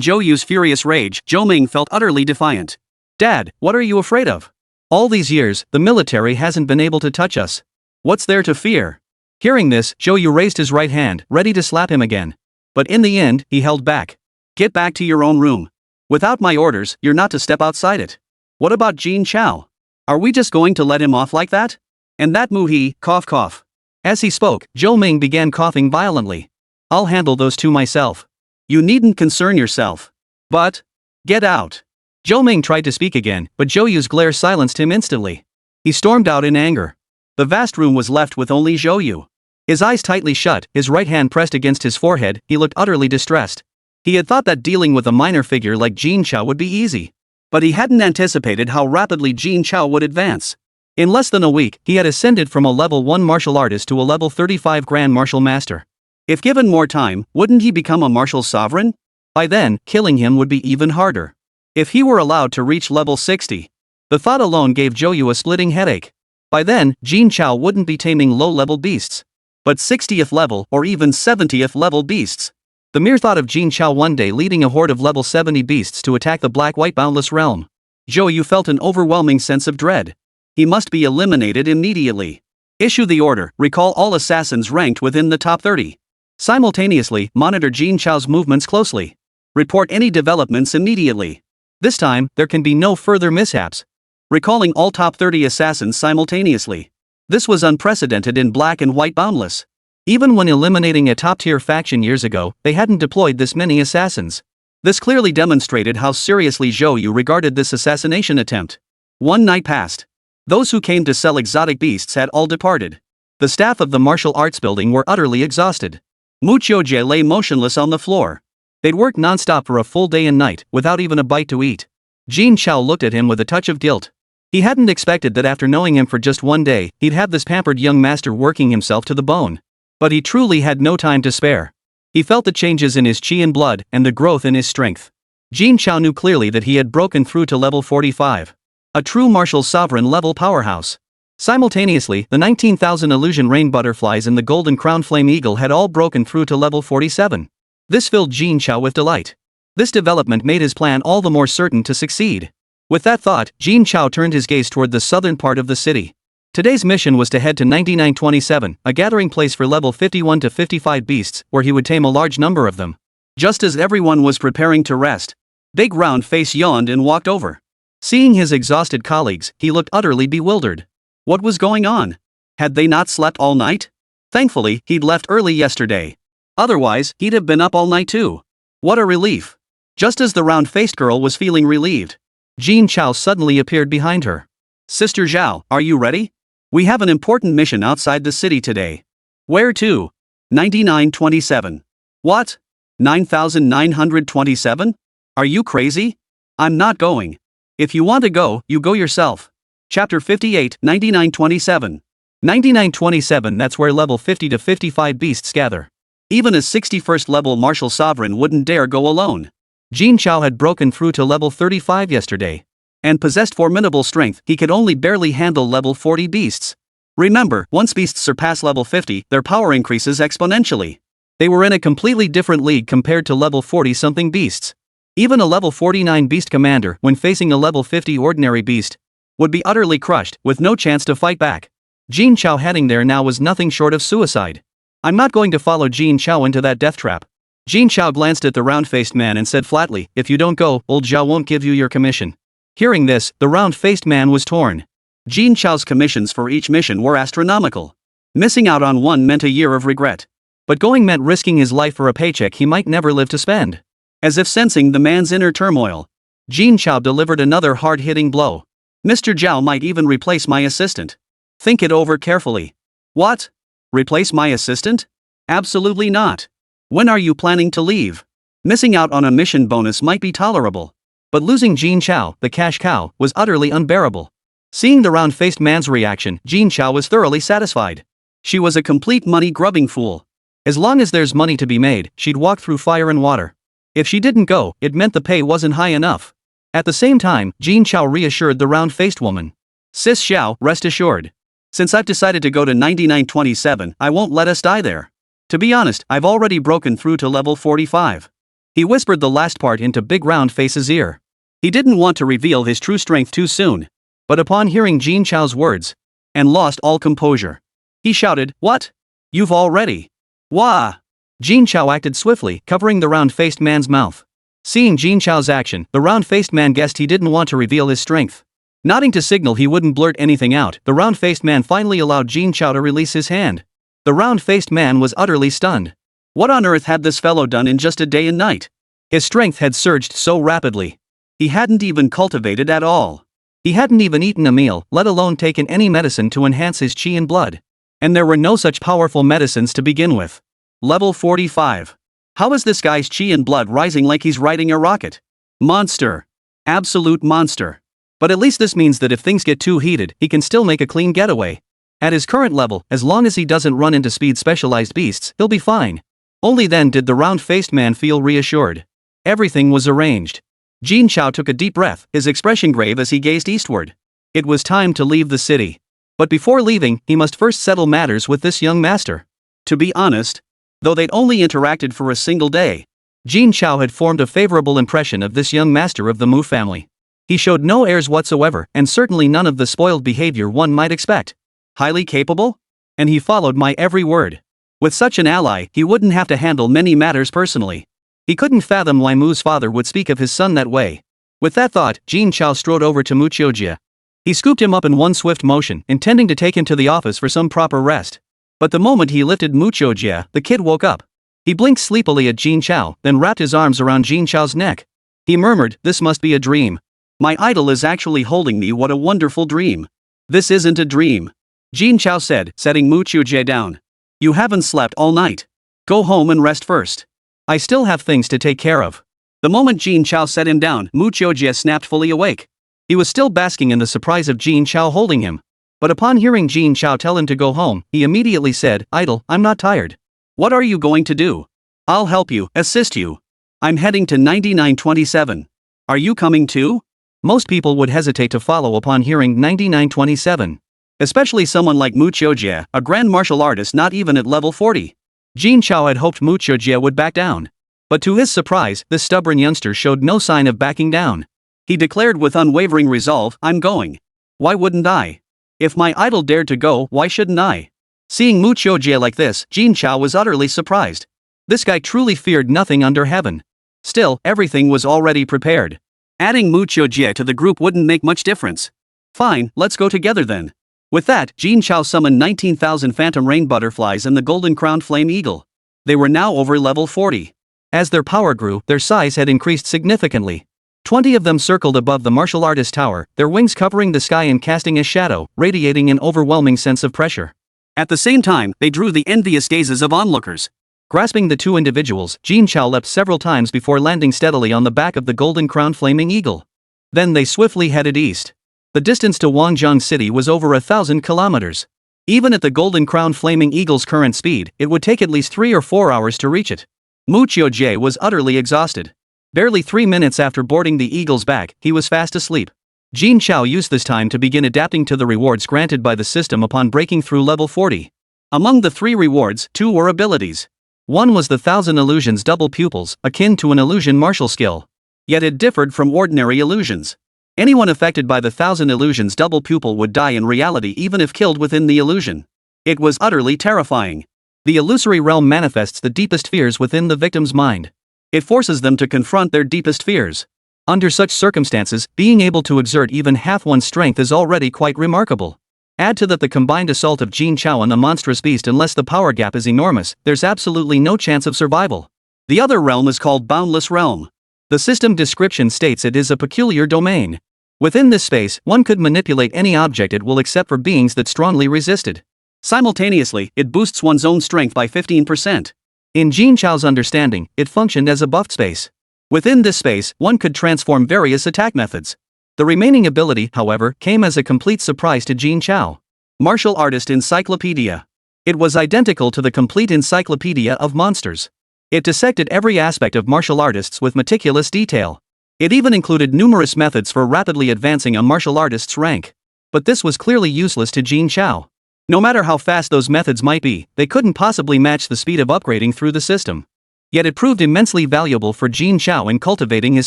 Zhou Yu's furious rage, Zhou Ming felt utterly defiant. Dad, what are you afraid of? All these years, the military hasn't been able to touch us. What's there to fear? Hearing this, Zhou Yu raised his right hand, ready to slap him again. But in the end, he held back. Get back to your own room. Without my orders, you're not to step outside it. What about Jin Chao? Are we just going to let him off like that? And that Mu-he, cough cough. As he spoke, Zhou Ming began coughing violently. I'll handle those two myself. You needn't concern yourself. But, get out. Zhou Ming tried to speak again, but Zhou Yu's glare silenced him instantly. He stormed out in anger. The vast room was left with only Zhou Yu. His eyes tightly shut, his right hand pressed against his forehead, he looked utterly distressed. He had thought that dealing with a minor figure like Jin Chao would be easy. But he hadn't anticipated how rapidly Jin Chao would advance. In less than a week, he had ascended from a level 1 martial artist to a level 35 Grand Martial Master. If given more time, wouldn't he become a martial sovereign? By then, killing him would be even harder. If he were allowed to reach level 60. The thought alone gave Zhou Yu a splitting headache. By then, Jin Chao wouldn't be taming low-level beasts. But 60th level or even 70th level beasts. The mere thought of Jin Chao one day leading a horde of level 70 beasts to attack the black-white boundless realm. Zhou Yu felt an overwhelming sense of dread. He must be eliminated immediately. Issue the order, recall all assassins ranked within the top 30. Simultaneously, monitor Jin Chao's movements closely. Report any developments immediately. This time, there can be no further mishaps. Recalling all top 30 assassins simultaneously. This was unprecedented in Black and White Boundless. Even when eliminating a top-tier faction years ago, they hadn't deployed this many assassins. This clearly demonstrated how seriously Zhou Yu regarded this assassination attempt. One night passed. Those who came to sell exotic beasts had all departed. The staff of the martial arts building were utterly exhausted. Mu Qiujie lay motionless on the floor. They'd worked non-stop for a full day and night, without even a bite to eat. Jin Chao looked at him with a touch of guilt. He hadn't expected that after knowing him for just one day, he'd have this pampered young master working himself to the bone. But he truly had no time to spare. He felt the changes in his chi and blood, and the growth in his strength. Jin Chao knew clearly that he had broken through to level 45. A true martial sovereign level powerhouse. Simultaneously, the 19,000 illusion rain butterflies and the golden crown flame eagle had all broken through to level 47. This filled Jin Chao with delight. This development made his plan all the more certain to succeed. With that thought, Jin Chao turned his gaze toward the southern part of the city. Today's mission was to head to 9927, a gathering place for level 51 to 55 beasts, where he would tame a large number of them. Just as everyone was preparing to rest, Big Round Face yawned and walked over. Seeing his exhausted colleagues, he looked utterly bewildered. What was going on? Had they not slept all night? Thankfully, he'd left early yesterday. Otherwise, he'd have been up all night too. What a relief. Just as the round-faced girl was feeling relieved, Jin Chao suddenly appeared behind her. Sister Zhao, are you ready? We have an important mission outside the city today. Where to? 9927. What? 9927? Are you crazy? I'm not going. If you want to go, you go yourself. Chapter 58, 9927. 9927, that's where level 50 to 55 beasts gather. Even a 61st level martial sovereign wouldn't dare go alone. Jin Chao had broken through to level 35 yesterday. And possessed formidable strength, he could only barely handle level 40 beasts. Remember, once beasts surpass level 50, their power increases exponentially. They were in a completely different league compared to level 40-something beasts. Even a level 49 beast commander, when facing a level 50 ordinary beast, would be utterly crushed, with no chance to fight back. Jin Chao heading there now was nothing short of suicide. I'm not going to follow Jin Chao into that death trap. Jin Chao glanced at the round-faced man and said flatly, if you don't go, old Zhao won't give you your commission. Hearing this, the round-faced man was torn. Jin Chao's commissions for each mission were astronomical. Missing out on one meant a year of regret. But going meant risking his life for a paycheck he might never live to spend. As if sensing the man's inner turmoil, Jin Chao delivered another hard-hitting blow. Mr. Zhao might even replace my assistant. Think it over carefully. What? Replace my assistant? Absolutely not. When are you planning to leave? Missing out on a mission bonus might be tolerable. But losing Jin Chao, the cash cow, was utterly unbearable. Seeing the round-faced man's reaction, Jin Chao was thoroughly satisfied. She was a complete money-grubbing fool. As long as there's money to be made, she'd walk through fire and water. If she didn't go, it meant the pay wasn't high enough. At the same time, Jin Chao reassured the round-faced woman. Sis Xiao, rest assured. Since I've decided to go to 9927, I won't let us die there. To be honest, I've already broken through to level 45. He whispered the last part into Big Round Face's ear. He didn't want to reveal his true strength too soon. But upon hearing Jin Chao's words, and lost all composure, he shouted, "What? You've already? Wah!" Jin Chao acted swiftly, covering the round-faced man's mouth. Seeing Jin Chao's action, the round-faced man guessed he didn't want to reveal his strength. Nodding to signal he wouldn't blurt anything out, the round-faced man finally allowed Jin Chao to release his hand. The round-faced man was utterly stunned. What on earth had this fellow done in just a day and night? His strength had surged so rapidly. He hadn't even cultivated at all. He hadn't even eaten a meal, let alone taken any medicine to enhance his chi and blood. And there were no such powerful medicines to begin with. Level 45. How is this guy's chi and blood rising like he's riding a rocket? Monster. Absolute monster. But at least this means that if things get too heated, he can still make a clean getaway. At his current level, as long as he doesn't run into speed-specialized beasts, he'll be fine. Only then did the round-faced man feel reassured. Everything was arranged. Jin Chao took a deep breath, his expression grave as he gazed eastward. It was time to leave the city. But before leaving, he must first settle matters with this young master. To be honest, though they'd only interacted for a single day, Jin Chao had formed a favorable impression of this young master of the Mu family. He showed no airs whatsoever, and certainly none of the spoiled behavior one might expect. Highly capable? And he followed my every word. With such an ally, he wouldn't have to handle many matters personally. He couldn't fathom why Mu's father would speak of his son that way. With that thought, Jin Chao strode over to Mu Qiujie. He scooped him up in one swift motion, intending to take him to the office for some proper rest. But the moment he lifted Mu Qiujie, the kid woke up. He blinked sleepily at Jin Chao, then wrapped his arms around Jin Chao's neck. He murmured, "This must be a dream. My idol is actually holding me. What a wonderful dream." "This isn't a dream," Jin Chao said, setting Mu Qiujie down. "You haven't slept all night. Go home and rest first. I still have things to take care of." The moment Jin Chao set him down, Mu Qiujie snapped fully awake. He was still basking in the surprise of Jin Chao holding him. But upon hearing Jin Chao tell him to go home, he immediately said, "Idol, I'm not tired." "What are you going to do?" "I'll help you, assist you. I'm heading to 9927. Are you coming too?" Most people would hesitate to follow upon hearing 9927. Especially someone like Mu Qiujie, a grand martial artist not even at level 40. Jin Chao had hoped Mu Qiujie would back down. But to his surprise, this stubborn youngster showed no sign of backing down. He declared with unwavering resolve, "I'm going. Why wouldn't I? If my idol dared to go, why shouldn't I?" Seeing Mu Qiujie like this, Jin Chao was utterly surprised. This guy truly feared nothing under heaven. Still, everything was already prepared. Adding Mu Qiujie to the group wouldn't make much difference. "Fine, let's go together then." With that, Jin Chao summoned 19,000 phantom rain butterflies and the golden-crowned flame eagle. They were now over level 40. As their power grew, their size had increased significantly. 20 of them circled above the martial artist tower, their wings covering the sky and casting a shadow, radiating an overwhelming sense of pressure. At the same time, they drew the envious gazes of onlookers. Grasping the two individuals, Jin Chao leapt several times before landing steadily on the back of the golden-crowned flaming eagle. Then they swiftly headed east. The distance to Wangjiang City was over 1,000 kilometers. Even at the golden-crowned flaming eagle's current speed, it would take at least 3 or 4 hours to reach it. Mu Qiujie was utterly exhausted. Barely 3 minutes after boarding the eagle's back, he was fast asleep. Jin Chao used this time to begin adapting to the rewards granted by the system upon breaking through level 40. Among the 3 rewards, 2 were abilities. One was the 1,000 illusions double pupils, akin to an illusion martial skill. Yet it differed from ordinary illusions. Anyone affected by the 1,000 illusions double pupil would die in reality even if killed within the illusion. It was utterly terrifying. The illusory realm manifests the deepest fears within the victim's mind. It forces them to confront their deepest fears. Under such circumstances, being able to exert even half one's strength is already quite remarkable. Add to that the combined assault of Jin Chao on the monstrous beast. Unless the power gap is enormous, there's absolutely no chance of survival. The other realm is called Boundless Realm. The system description states it is a peculiar domain. Within this space, one could manipulate any object at will except for beings that strongly resisted. Simultaneously, it boosts one's own strength by 15%. In Jin Chao's understanding, it functioned as a buffed space. Within this space, one could transform various attack methods. The remaining ability, however, came as a complete surprise to Jin Chao. Martial Artist Encyclopedia. It was identical to the complete encyclopedia of monsters. It dissected every aspect of martial artists with meticulous detail. It even included numerous methods for rapidly advancing a martial artist's rank. But this was clearly useless to Jin Chao. No matter how fast those methods might be, they couldn't possibly match the speed of upgrading through the system. Yet it proved immensely valuable for Jin Chao in cultivating his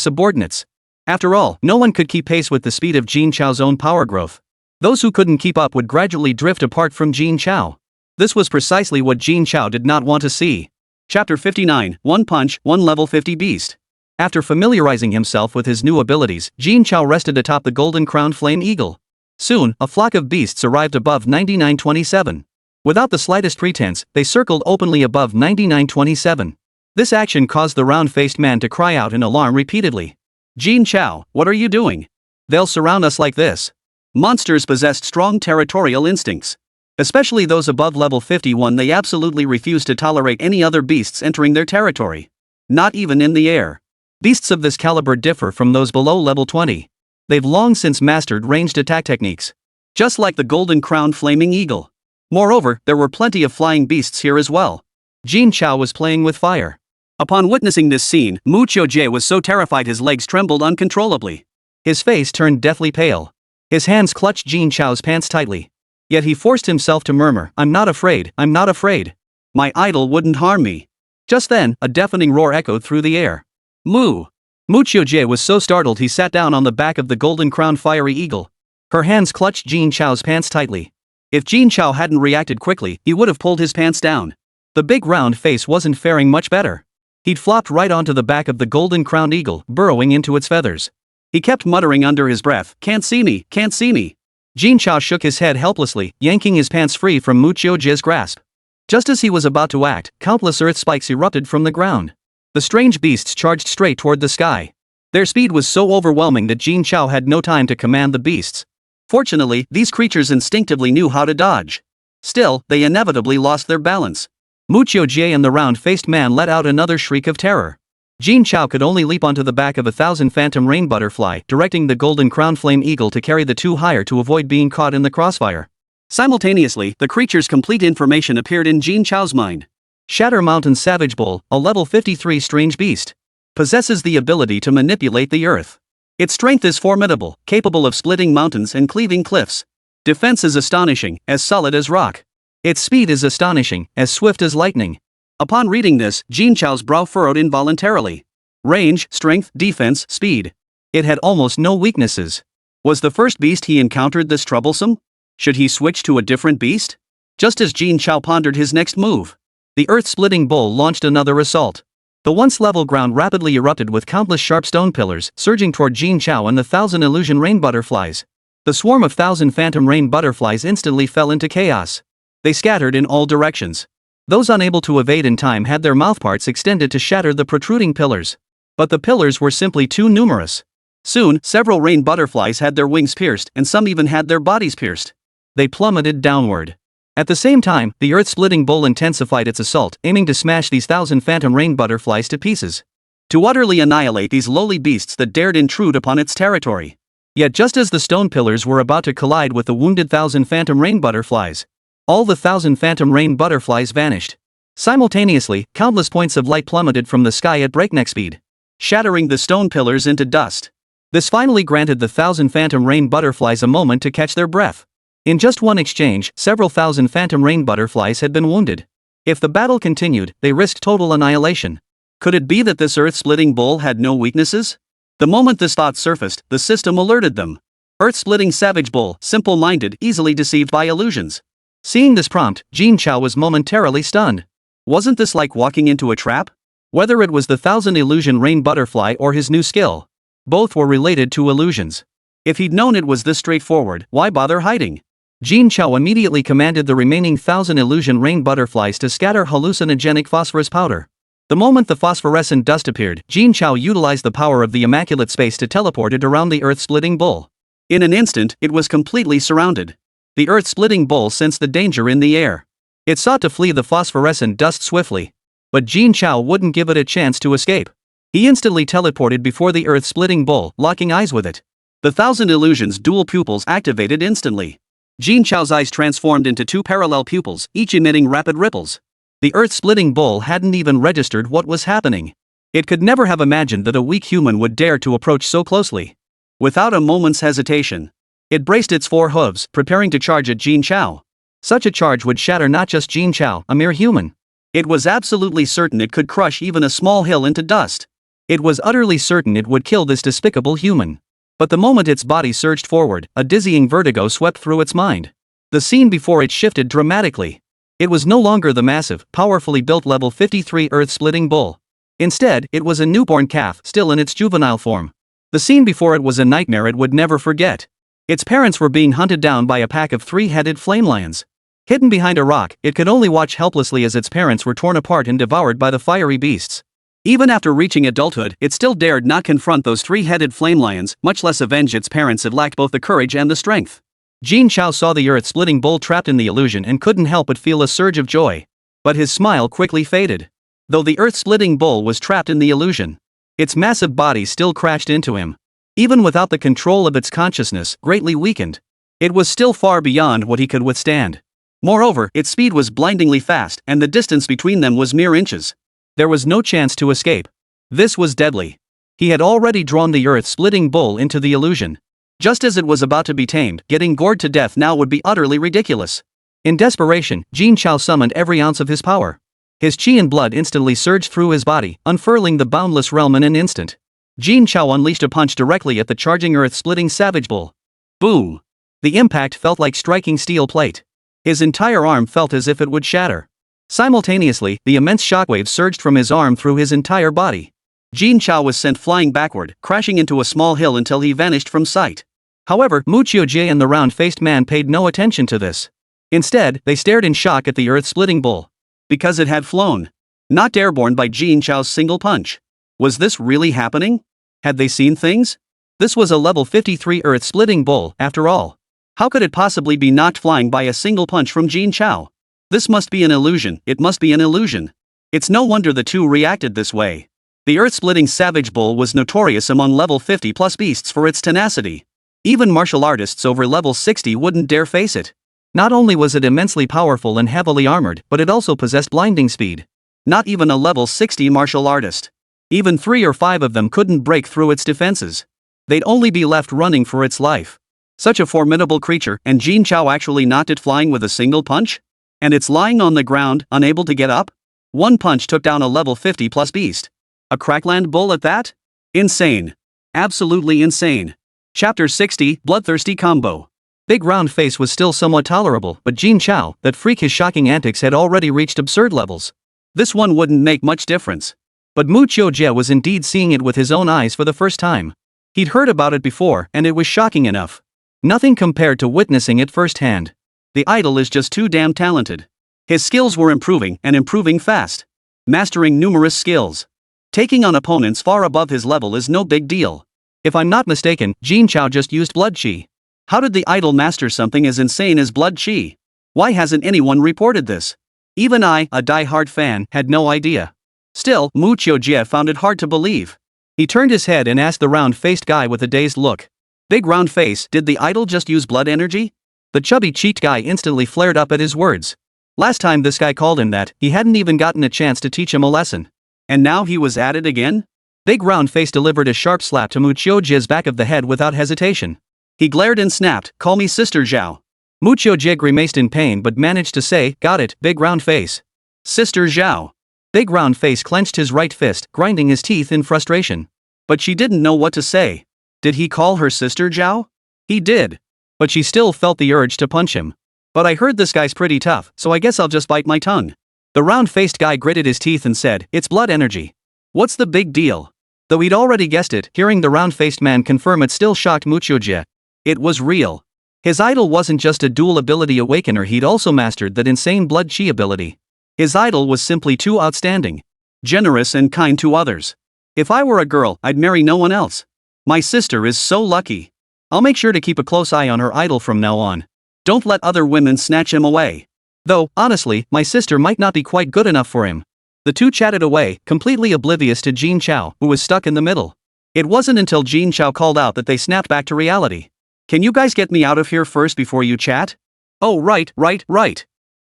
subordinates. After all, no one could keep pace with the speed of Jin Chao's own power growth. Those who couldn't keep up would gradually drift apart from Jin Chao. This was precisely what Jin Chao did not want to see. Chapter 59, One Punch, One Level 50 Beast. After familiarizing himself with his new abilities, Jin Chao rested atop the golden-crowned flame eagle. Soon, a flock of beasts arrived above 9927. Without the slightest pretense, they circled openly above 9927. This action caused the round-faced man to cry out in alarm repeatedly. Jin Chao, what are you doing? They'll surround us like this. Monsters possessed strong territorial instincts. Especially those above level 51, they absolutely refused to tolerate any other beasts entering their territory. Not even in the air. Beasts of this caliber differ from those below level 20. They've long since mastered ranged attack techniques. Just like the golden-crowned flaming eagle. Moreover, there were plenty of flying beasts here as well. Jin Chao was playing with fire. Upon witnessing this scene, Mu Qiujie was so terrified his legs trembled uncontrollably. His face turned deathly pale. His hands clutched Jin Chao's pants tightly. Yet he forced himself to murmur, I'm not afraid, I'm not afraid. My idol wouldn't harm me. Just then, a deafening roar echoed through the air. Mu Qiujie was so startled he sat down on the back of the golden-crowned fiery eagle. Her hands clutched Jin Chao's pants tightly. If Jin Chao hadn't reacted quickly, he would have pulled his pants down. The big round face wasn't faring much better. He'd flopped right onto the back of the golden-crowned eagle, burrowing into its feathers. He kept muttering under his breath, can't see me, can't see me. Jin Chao shook his head helplessly, yanking his pants free from Mu Qiujie's grasp. Just as he was about to act, countless earth spikes erupted from the ground. The strange beasts charged straight toward the sky. Their speed was so overwhelming that Jin Chao had no time to command the beasts. Fortunately, these creatures instinctively knew how to dodge. Still, they inevitably lost their balance. Mu Qiujie and the round-faced man let out another shriek of terror. Jin Chao could only leap onto the back of 1,000 phantom rain butterfly, directing the golden-crowned flame eagle to carry the two higher to avoid being caught in the crossfire. Simultaneously, the creature's complete information appeared in Jin Chao's mind. Shatter Mountain Savage Bull, a level 53 strange beast. Possesses the ability to manipulate the earth. Its strength is formidable, capable of splitting mountains and cleaving cliffs. Defense is astonishing, as solid as rock. Its speed is astonishing, as swift as lightning. Upon reading this, Jin Chao's brow furrowed involuntarily. Range, strength, defense, speed. It had almost no weaknesses. Was the first beast he encountered this troublesome? Should he switch to a different beast? Just as Jin Chao pondered his next move, the earth-splitting bull launched another assault. The once level ground rapidly erupted with countless sharp stone pillars, surging toward Jin Chao and the 1,000 illusion rain butterflies. The swarm of 1,000 phantom rain butterflies instantly fell into chaos. They scattered in all directions. Those unable to evade in time had their mouthparts extended to shatter the protruding pillars. But the pillars were simply too numerous. Soon, several rain butterflies had their wings pierced, and some even had their bodies pierced. They plummeted downward. At the same time, the earth-splitting bull intensified its assault, aiming to smash these 1,000 phantom rain butterflies to pieces. To utterly annihilate these lowly beasts that dared intrude upon its territory. Yet just as the stone pillars were about to collide with the wounded 1,000 phantom rain butterflies, all the 1,000 phantom rain butterflies vanished. Simultaneously, countless points of light plummeted from the sky at breakneck speed, shattering the stone pillars into dust. This finally granted the 1,000 phantom rain butterflies a moment to catch their breath. In just one exchange, several thousand phantom rain butterflies had been wounded. If the battle continued, they risked total annihilation. Could it be that this earth-splitting bull had no weaknesses? The moment this thought surfaced, the system alerted them. Earth-splitting savage bull, simple-minded, easily deceived by illusions. Seeing this prompt, Jin Chao was momentarily stunned. Wasn't this like walking into a trap? Whether it was the 1,000 illusion rain butterfly or his new skill, both were related to illusions. If he'd known it was this straightforward, why bother hiding? Jin Chao immediately commanded the remaining 1,000 illusion rain butterflies to scatter hallucinogenic phosphorus powder. The moment the phosphorescent dust appeared, Jin Chao utilized the power of the immaculate space to teleport it around the earth-splitting bull. In an instant, it was completely surrounded. The earth-splitting bull sensed the danger in the air. It sought to flee the phosphorescent dust swiftly. But Jin Chao wouldn't give it a chance to escape. He instantly teleported before the earth-splitting bull, locking eyes with it. The 1,000 illusions' dual pupils activated instantly. Jin Chao's eyes transformed into two parallel pupils, each emitting rapid ripples. The earth-splitting bull hadn't even registered what was happening. It could never have imagined that a weak human would dare to approach so closely. Without a moment's hesitation, it braced its 4 hooves, preparing to charge at Jin Chao. Such a charge would shatter not just Jin Chao, a mere human. It was absolutely certain it could crush even a small hill into dust. It was utterly certain it would kill this despicable human. But the moment its body surged forward, a dizzying vertigo swept through its mind. The scene before it shifted dramatically. It was no longer the massive, powerfully built level 53 earth-splitting bull. Instead, it was a newborn calf, still in its juvenile form. The scene before it was a nightmare it would never forget. Its parents were being hunted down by a pack of 3-headed flame lions. Hidden behind a rock, it could only watch helplessly as its parents were torn apart and devoured by the fiery beasts. Even after reaching adulthood, it still dared not confront those 3-headed flame lions, much less avenge its parents. It lacked both the courage and the strength. Jin Chao saw the earth-splitting bull trapped in the illusion and couldn't help but feel a surge of joy. But his smile quickly faded. Though the earth-splitting bull was trapped in the illusion, its massive body still crashed into him. Even without the control of its consciousness, greatly weakened, it was still far beyond what he could withstand. Moreover, its speed was blindingly fast, and the distance between them was mere inches. There was no chance to escape. This was deadly. He had already drawn the earth-splitting bull into the illusion. Just as it was about to be tamed, getting gored to death now would be utterly ridiculous. In desperation, Jin Chao summoned every ounce of his power. His chi and blood instantly surged through his body, unfurling the boundless realm in an instant. Jin Chao unleashed a punch directly at the charging earth-splitting savage bull. Boom! The impact felt like striking steel plate. His entire arm felt as if it would shatter. Simultaneously, the immense shockwave surged from his arm through his entire body. Jin Chao was sent flying backward, crashing into a small hill until he vanished from sight. However, Mu Qiujie and the round-faced man paid no attention to this. Instead, they stared in shock at the earth-splitting bull. Because it had flown. Not airborne by Jin Chao's single punch. Was this really happening? Had they seen things? This was a level 53 earth-splitting bull, after all. How could it possibly be knocked flying by a single punch from Jin Chao? This must be an illusion, it must be an illusion. It's no wonder the two reacted this way. The earth-splitting savage bull was notorious among level 50+ beasts for its tenacity. Even martial artists over level 60 wouldn't dare face it. Not only was it immensely powerful and heavily armored, but it also possessed blinding speed. Not even a level 60 martial artist. Even 3 or 5 of them couldn't break through its defenses. They'd only be left running for its life. Such a formidable creature, and Jin Chao actually knocked it flying with a single punch? And it's lying on the ground, unable to get up? One punch took down a level 50+ beast. A crackland bull at that? Insane. Absolutely insane. Chapter 60, Bloodthirsty Combo. Big Round Face was still somewhat tolerable, but Jin Chao, that freak, his shocking antics had already reached absurd levels. This one wouldn't make much difference. But Mu Qiujie was indeed seeing it with his own eyes for the first time. He'd heard about it before, and it was shocking enough. Nothing compared to witnessing it firsthand. The idol is just too damn talented. His skills were improving, and improving fast. Mastering numerous skills. Taking on opponents far above his level is no big deal. If I'm not mistaken, Jin Chao just used blood chi. How did the idol master something as insane as blood chi? Why hasn't anyone reported this? Even I, a die-hard fan, had no idea. Still, Mu Qiujie found it hard to believe. He turned his head and asked the round-faced guy with a dazed look. Big Round Face, did the idol just use blood energy? The chubby-cheeked guy instantly flared up at his words. Last time this guy called him that, he hadn't even gotten a chance to teach him a lesson. And now he was at it again? Big Round Face delivered a sharp slap to Mu Qiujie's back of the head without hesitation. He glared and snapped, "Call me Sister Zhao." Mu Qiujie grimaced in pain but managed to say, "Got it, Big Round Face." Sister Zhao. Big Round Face clenched his right fist, grinding his teeth in frustration. But she didn't know what to say. Did he call her Sister Zhao? He did. But she still felt the urge to punch him. But I heard this guy's pretty tough, so I guess I'll just bite my tongue. The round-faced guy gritted his teeth and said, "It's blood energy. What's the big deal?" Though he'd already guessed it, hearing the round-faced man confirm it still shocked Mu Qiujie. It was real. His idol wasn't just a dual ability awakener, he'd also mastered that insane blood chi ability. His idol was simply too outstanding. Generous and kind to others. If I were a girl, I'd marry no one else. My sister is so lucky. I'll make sure to keep a close eye on her idol from now on. Don't let other women snatch him away. Though, honestly, my sister might not be quite good enough for him. The two chatted away, completely oblivious to Jin Chao, who was stuck in the middle. It wasn't until Jin Chao called out that they snapped back to reality. "Can you guys get me out of here first before you chat?" "Oh right.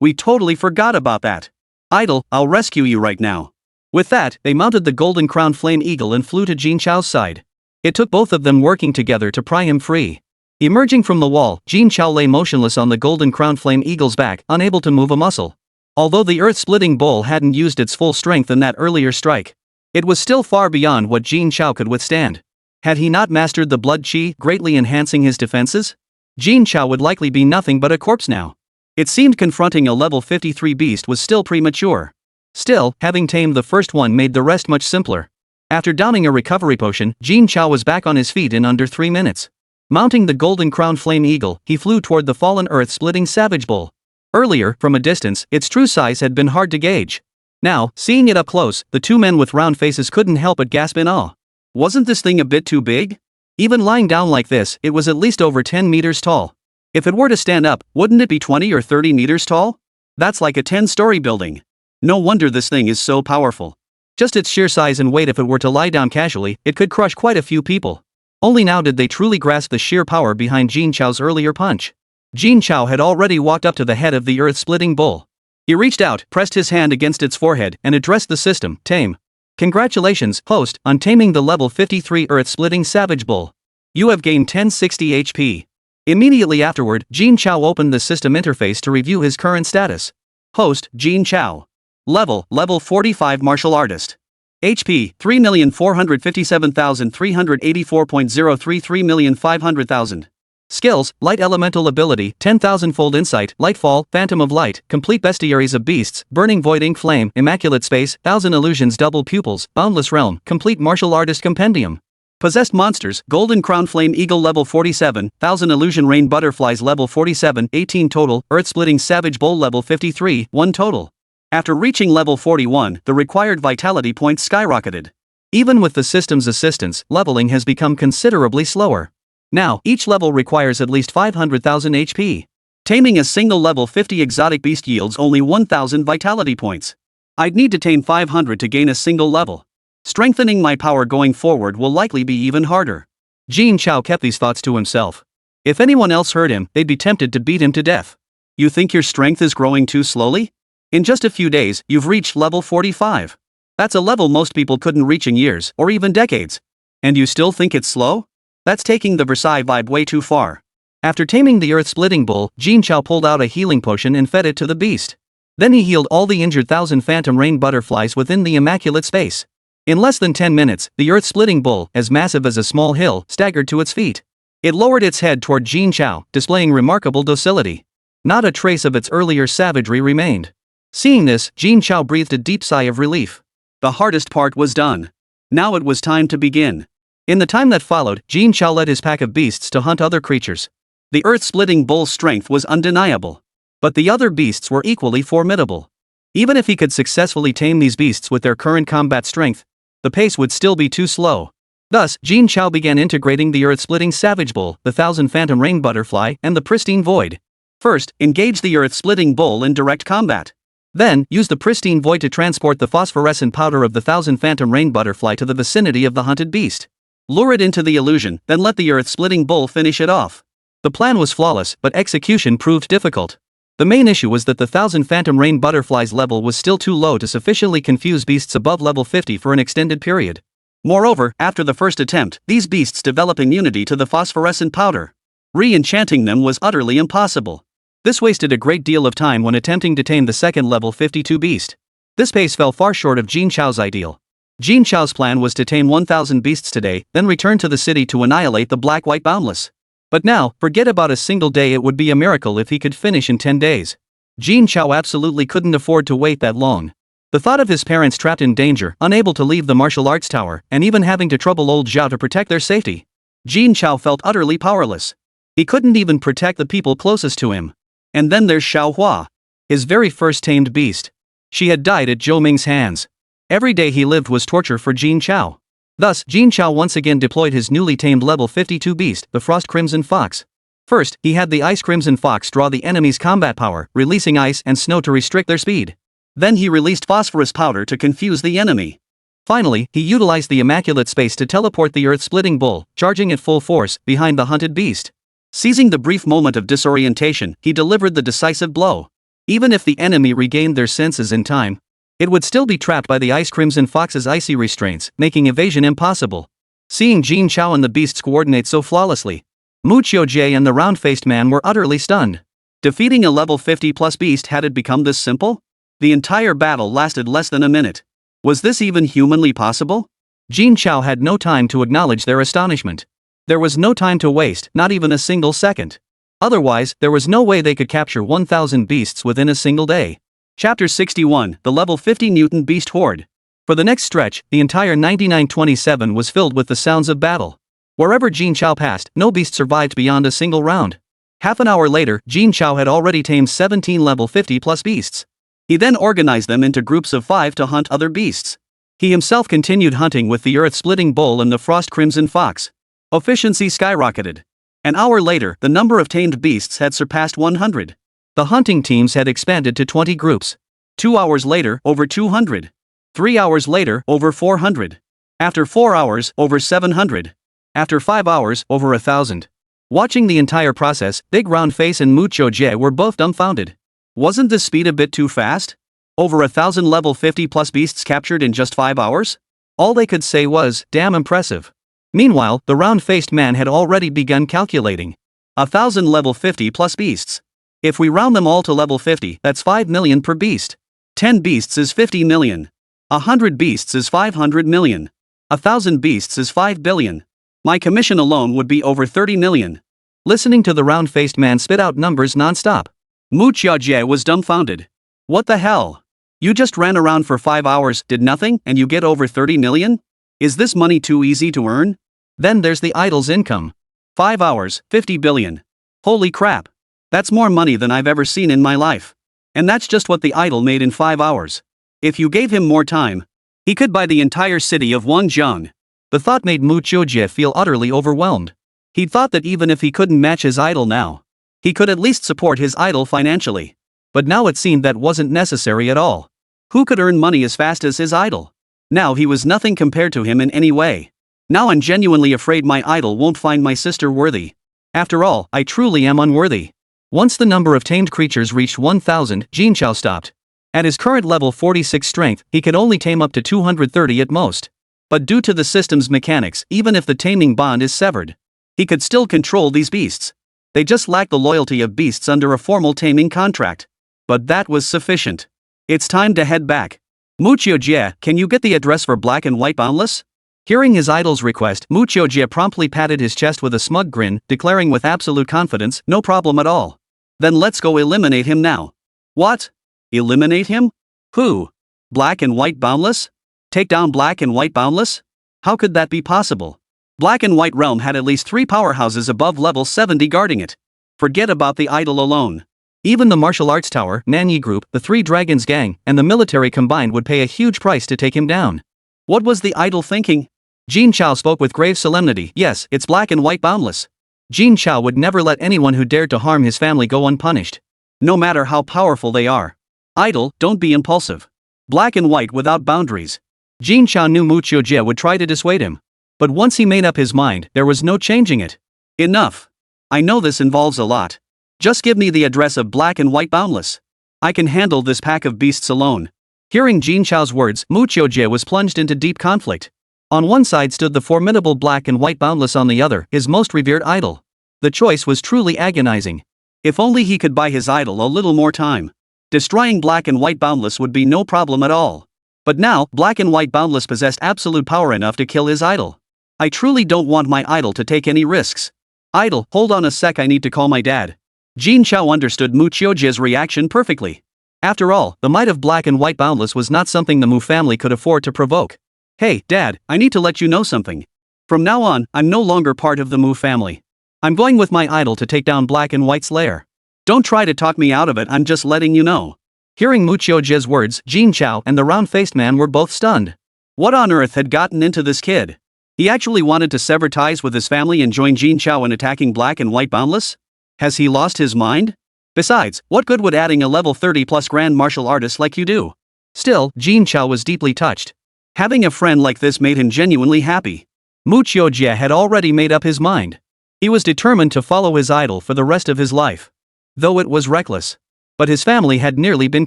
We totally forgot about that." Idle, I'll rescue you right now. With that, they mounted the golden crowned flame eagle and flew to Jin Chao's side. It took both of them working together to pry him free. Emerging from the wall, Jin Chao lay motionless on the golden crowned flame eagle's back, unable to move a muscle. Although the earth-splitting bowl hadn't used its full strength in that earlier strike, it was still far beyond what Jin Chao could withstand. Had he not mastered the blood chi, greatly enhancing his defenses? Jin Chao would likely be nothing but a corpse now. It seemed confronting a level 53 beast was still premature. Still, having tamed the first one made the rest much simpler. After downing a recovery potion, Jin Chao was back on his feet in under 3 minutes. Mounting the golden crowned flame eagle, he flew toward the fallen earth-splitting savage bull. Earlier, from a distance, its true size had been hard to gauge. Now, seeing it up close, the two men with round faces couldn't help but gasp in awe. Wasn't this thing a bit too big? Even lying down like this, it was at least over 10 meters tall. If it were to stand up, wouldn't it be 20 or 30 meters tall? That's like a 10-story building. No wonder this thing is so powerful. Just its sheer size and weight, if it were to lie down casually, it could crush quite a few people. Only now did they truly grasp the sheer power behind Jin Chao's earlier punch. Jin Chao had already walked up to the head of the earth-splitting bull. He reached out, pressed his hand against its forehead, and addressed the system, "Tame. Congratulations, host, on taming the level 53 earth-splitting savage bull. You have gained 1060 HP. Immediately afterward, Jin Chao opened the system interface to review his current status. Host, Jin Chao. Level 45 martial artist. HP, 3,457,384.033 3,500,000. Skills, Light Elemental Ability, 10,000-fold Insight, Lightfall, Phantom of Light, Complete Bestiaries of Beasts, Burning Void Ink Flame, Immaculate Space, 1,000 Illusions Double Pupils, Boundless Realm, Complete Martial Artist Compendium. Possessed Monsters, Golden Crown Flame Eagle level 47, 1,000 Illusion Rain Butterflies level 47, 18 total, Earth-Splitting Savage Bull level 53, 1 total. After reaching level 41, the required vitality points skyrocketed. Even with the system's assistance, leveling has become considerably slower. Now, each level requires at least 500,000 HP. Taming a single level 50 exotic beast yields only 1,000 vitality points. I'd need to tame 500 to gain a single level. Strengthening my power going forward will likely be even harder. Jin Chao kept these thoughts to himself. If anyone else heard him, they'd be tempted to beat him to death. You think your strength is growing too slowly? In just a few days, you've reached level 45. That's a level most people couldn't reach in years, or even decades. And you still think it's slow? That's taking the Versailles vibe way too far. After taming the earth-splitting bull, Jin Chao pulled out a healing potion and fed it to the beast. Then he healed all the injured 1,000 phantom rain butterflies within the immaculate space. In less than 10 minutes, the earth-splitting bull, as massive as a small hill, staggered to its feet. It lowered its head toward Jin Chao, displaying remarkable docility. Not a trace of its earlier savagery remained. Seeing this, Jin Chao breathed a deep sigh of relief. The hardest part was done. Now it was time to begin. In the time that followed, Jin Chao led his pack of beasts to hunt other creatures. The earth-splitting bull's strength was undeniable. But the other beasts were equally formidable. Even if he could successfully tame these beasts with their current combat strength, the pace would still be too slow. Thus, Jin Chao began integrating the earth-splitting savage bull, the 1,000 phantom rain butterfly, and the pristine void. First, engage the earth-splitting bull in direct combat. Then, use the pristine void to transport the phosphorescent powder of the 1,000 phantom rain butterfly to the vicinity of the hunted beast. Lure it into the illusion, then let the earth-splitting bull finish it off. The plan was flawless, but execution proved difficult. The main issue was that the 1,000 phantom rain butterfly's level was still too low to sufficiently confuse beasts above level 50 for an extended period. Moreover, after the first attempt, these beasts develop immunity to the phosphorescent powder. Re-enchanting them was utterly impossible. This wasted a great deal of time when attempting to tame the second level 52 beast. This pace fell far short of Jin Chao's ideal. Jin Chao's plan was to tame 1,000 beasts today, then return to the city to annihilate the black-white boundless. But now, forget about a single day, it would be a miracle if he could finish in 10 days. Jin Chao absolutely couldn't afford to wait that long. The thought of his parents trapped in danger, unable to leave the martial arts tower, and even having to trouble old Zhao to protect their safety. Jin Chao felt utterly powerless. He couldn't even protect the people closest to him. And then there's Xiao Hua, his very first tamed beast. She had died at Zhou Ming's hands. Every day he lived was torture for Jin Chao. Thus, Jin Chao once again deployed his newly tamed level 52 beast, the Frost Crimson Fox. First, he had the Ice Crimson Fox draw the enemy's combat power, releasing ice and snow to restrict their speed. Then he released phosphorus powder to confuse the enemy. Finally, he utilized the Immaculate Space to teleport the earth-splitting bull, charging at full force, behind the hunted beast. Seizing the brief moment of disorientation, he delivered the decisive blow. Even if the enemy regained their senses in time, it would still be trapped by the Ice Crimson Fox's icy restraints, making evasion impossible. Seeing Jin Chao and the beasts coordinate so flawlessly, Mu Qiujie and the round-faced man were utterly stunned. Defeating a level 50+ beast, had it become this simple? The entire battle lasted less than a minute. Was this even humanly possible? Jin Chao had no time to acknowledge their astonishment. There was no time to waste, not even a single second. Otherwise, there was no way they could capture 1,000 beasts within a single day. Chapter 61, The Level 50 Mutant Beast Horde. For the next stretch, the entire 9927 was filled with the sounds of battle. Wherever Jin Chao passed, no beast survived beyond a single round. Half an hour later, Jin Chao had already tamed 17 level 50+ beasts. He then organized them into groups of 5 to hunt other beasts. He himself continued hunting with the earth-splitting bull and the frost crimson fox. Efficiency skyrocketed. An hour later, the number of tamed beasts had surpassed 100. The hunting teams had expanded to 20 groups. 2 hours later, over 200. 3 hours later, over 400. After 4 hours, over 700. After 5 hours, over 1,000. Watching the entire process, Big Round Face and Mu Qiujie were both dumbfounded. Wasn't this speed a bit too fast? Over 1,000 level 50+ beasts captured in just 5 hours? All they could say was, damn impressive. Meanwhile, the round-faced man had already begun calculating. 1,000 level 50+ beasts. If we round them all to level 50, that's 5 million per beast. 10 beasts is 50 million. 100 beasts is 500 million. 1,000 beasts is 5 billion. My commission alone would be over 30 million. Listening to the round-faced man spit out numbers non-stop, Mu Qiujie was dumbfounded. What the hell? You just ran around for 5 hours, did nothing, and you get over 30 million? Is this money too easy to earn? Then there's the idol's income. 5 hours, 50 billion. Holy crap. That's more money than I've ever seen in my life. And that's just what the idol made in 5 hours. If you gave him more time, he could buy the entire city of Wangjiang. The thought made Mu Qiujie feel utterly overwhelmed. He'd thought that even if he couldn't match his idol now, he could at least support his idol financially. But now it seemed that wasn't necessary at all. Who could earn money as fast as his idol? Now he was nothing compared to him in any way. Now I'm genuinely afraid my idol won't find my sister worthy. After all, I truly am unworthy. Once the number of tamed creatures reached 1,000, Jin Chao stopped. At his current level 46 strength, he could only tame up to 230 at most. But due to the system's mechanics, even if the taming bond is severed, he could still control these beasts. They just lack the loyalty of beasts under a formal taming contract. But that was sufficient. It's time to head back. Mu Qiujie, can you get the address for Black and White Boundless? Hearing his idol's request, Mu Qiujie promptly patted his chest with a smug grin, declaring with absolute confidence, no problem at all. Then let's go eliminate him now. What? Eliminate him? Who? Black and White Boundless? Take down Black and White Boundless? How could that be possible? Black and White Realm had at least 3 powerhouses above level 70 guarding it. Forget about the idol alone. Even the martial arts tower, Nanyi Group, the 3 Dragons Gang, and the military combined would pay a huge price to take him down. What was the idol thinking? Jin Chao spoke with grave solemnity. Yes, it's Black and White Boundless. Jin Chao would never let anyone who dared to harm his family go unpunished. No matter how powerful they are. Idol, don't be impulsive. Black and White without boundaries. Jin Chao knew Mu Qiujie would try to dissuade him. But once he made up his mind, there was no changing it. Enough. I know this involves a lot. Just give me the address of Black and White Boundless. I can handle this pack of beasts alone. Hearing Jin Chao's words, Mu Qiujie was plunged into deep conflict. On one side stood the formidable Black and White Boundless, on the other, his most revered idol. The choice was truly agonizing. If only he could buy his idol a little more time. Destroying Black and White Boundless would be no problem at all. But now, Black and White Boundless possessed absolute power enough to kill his idol. I truly don't want my idol to take any risks. Idol, hold on a sec, I need to call my dad. Jin Chao understood Mu Qiujie's reaction perfectly. After all, the might of Black and White Boundless was not something the Mu family could afford to provoke. Hey, Dad, I need to let you know something. From now on, I'm no longer part of the Mu family. I'm going with my idol to take down Black and White's lair. Don't try to talk me out of it, I'm just letting you know. Hearing Mu Qiujie's words, Jin Chao and the round-faced man were both stunned. What on earth had gotten into this kid? He actually wanted to sever ties with his family and join Jin Chao in attacking Black and White Boundless? Has he lost his mind? Besides, what good would adding a level 30+ grand martial artist like you do? Still, Jin Chao was deeply touched. Having a friend like this made him genuinely happy. Mu Qiujie had already made up his mind. He was determined to follow his idol for the rest of his life. Though it was reckless. But his family had nearly been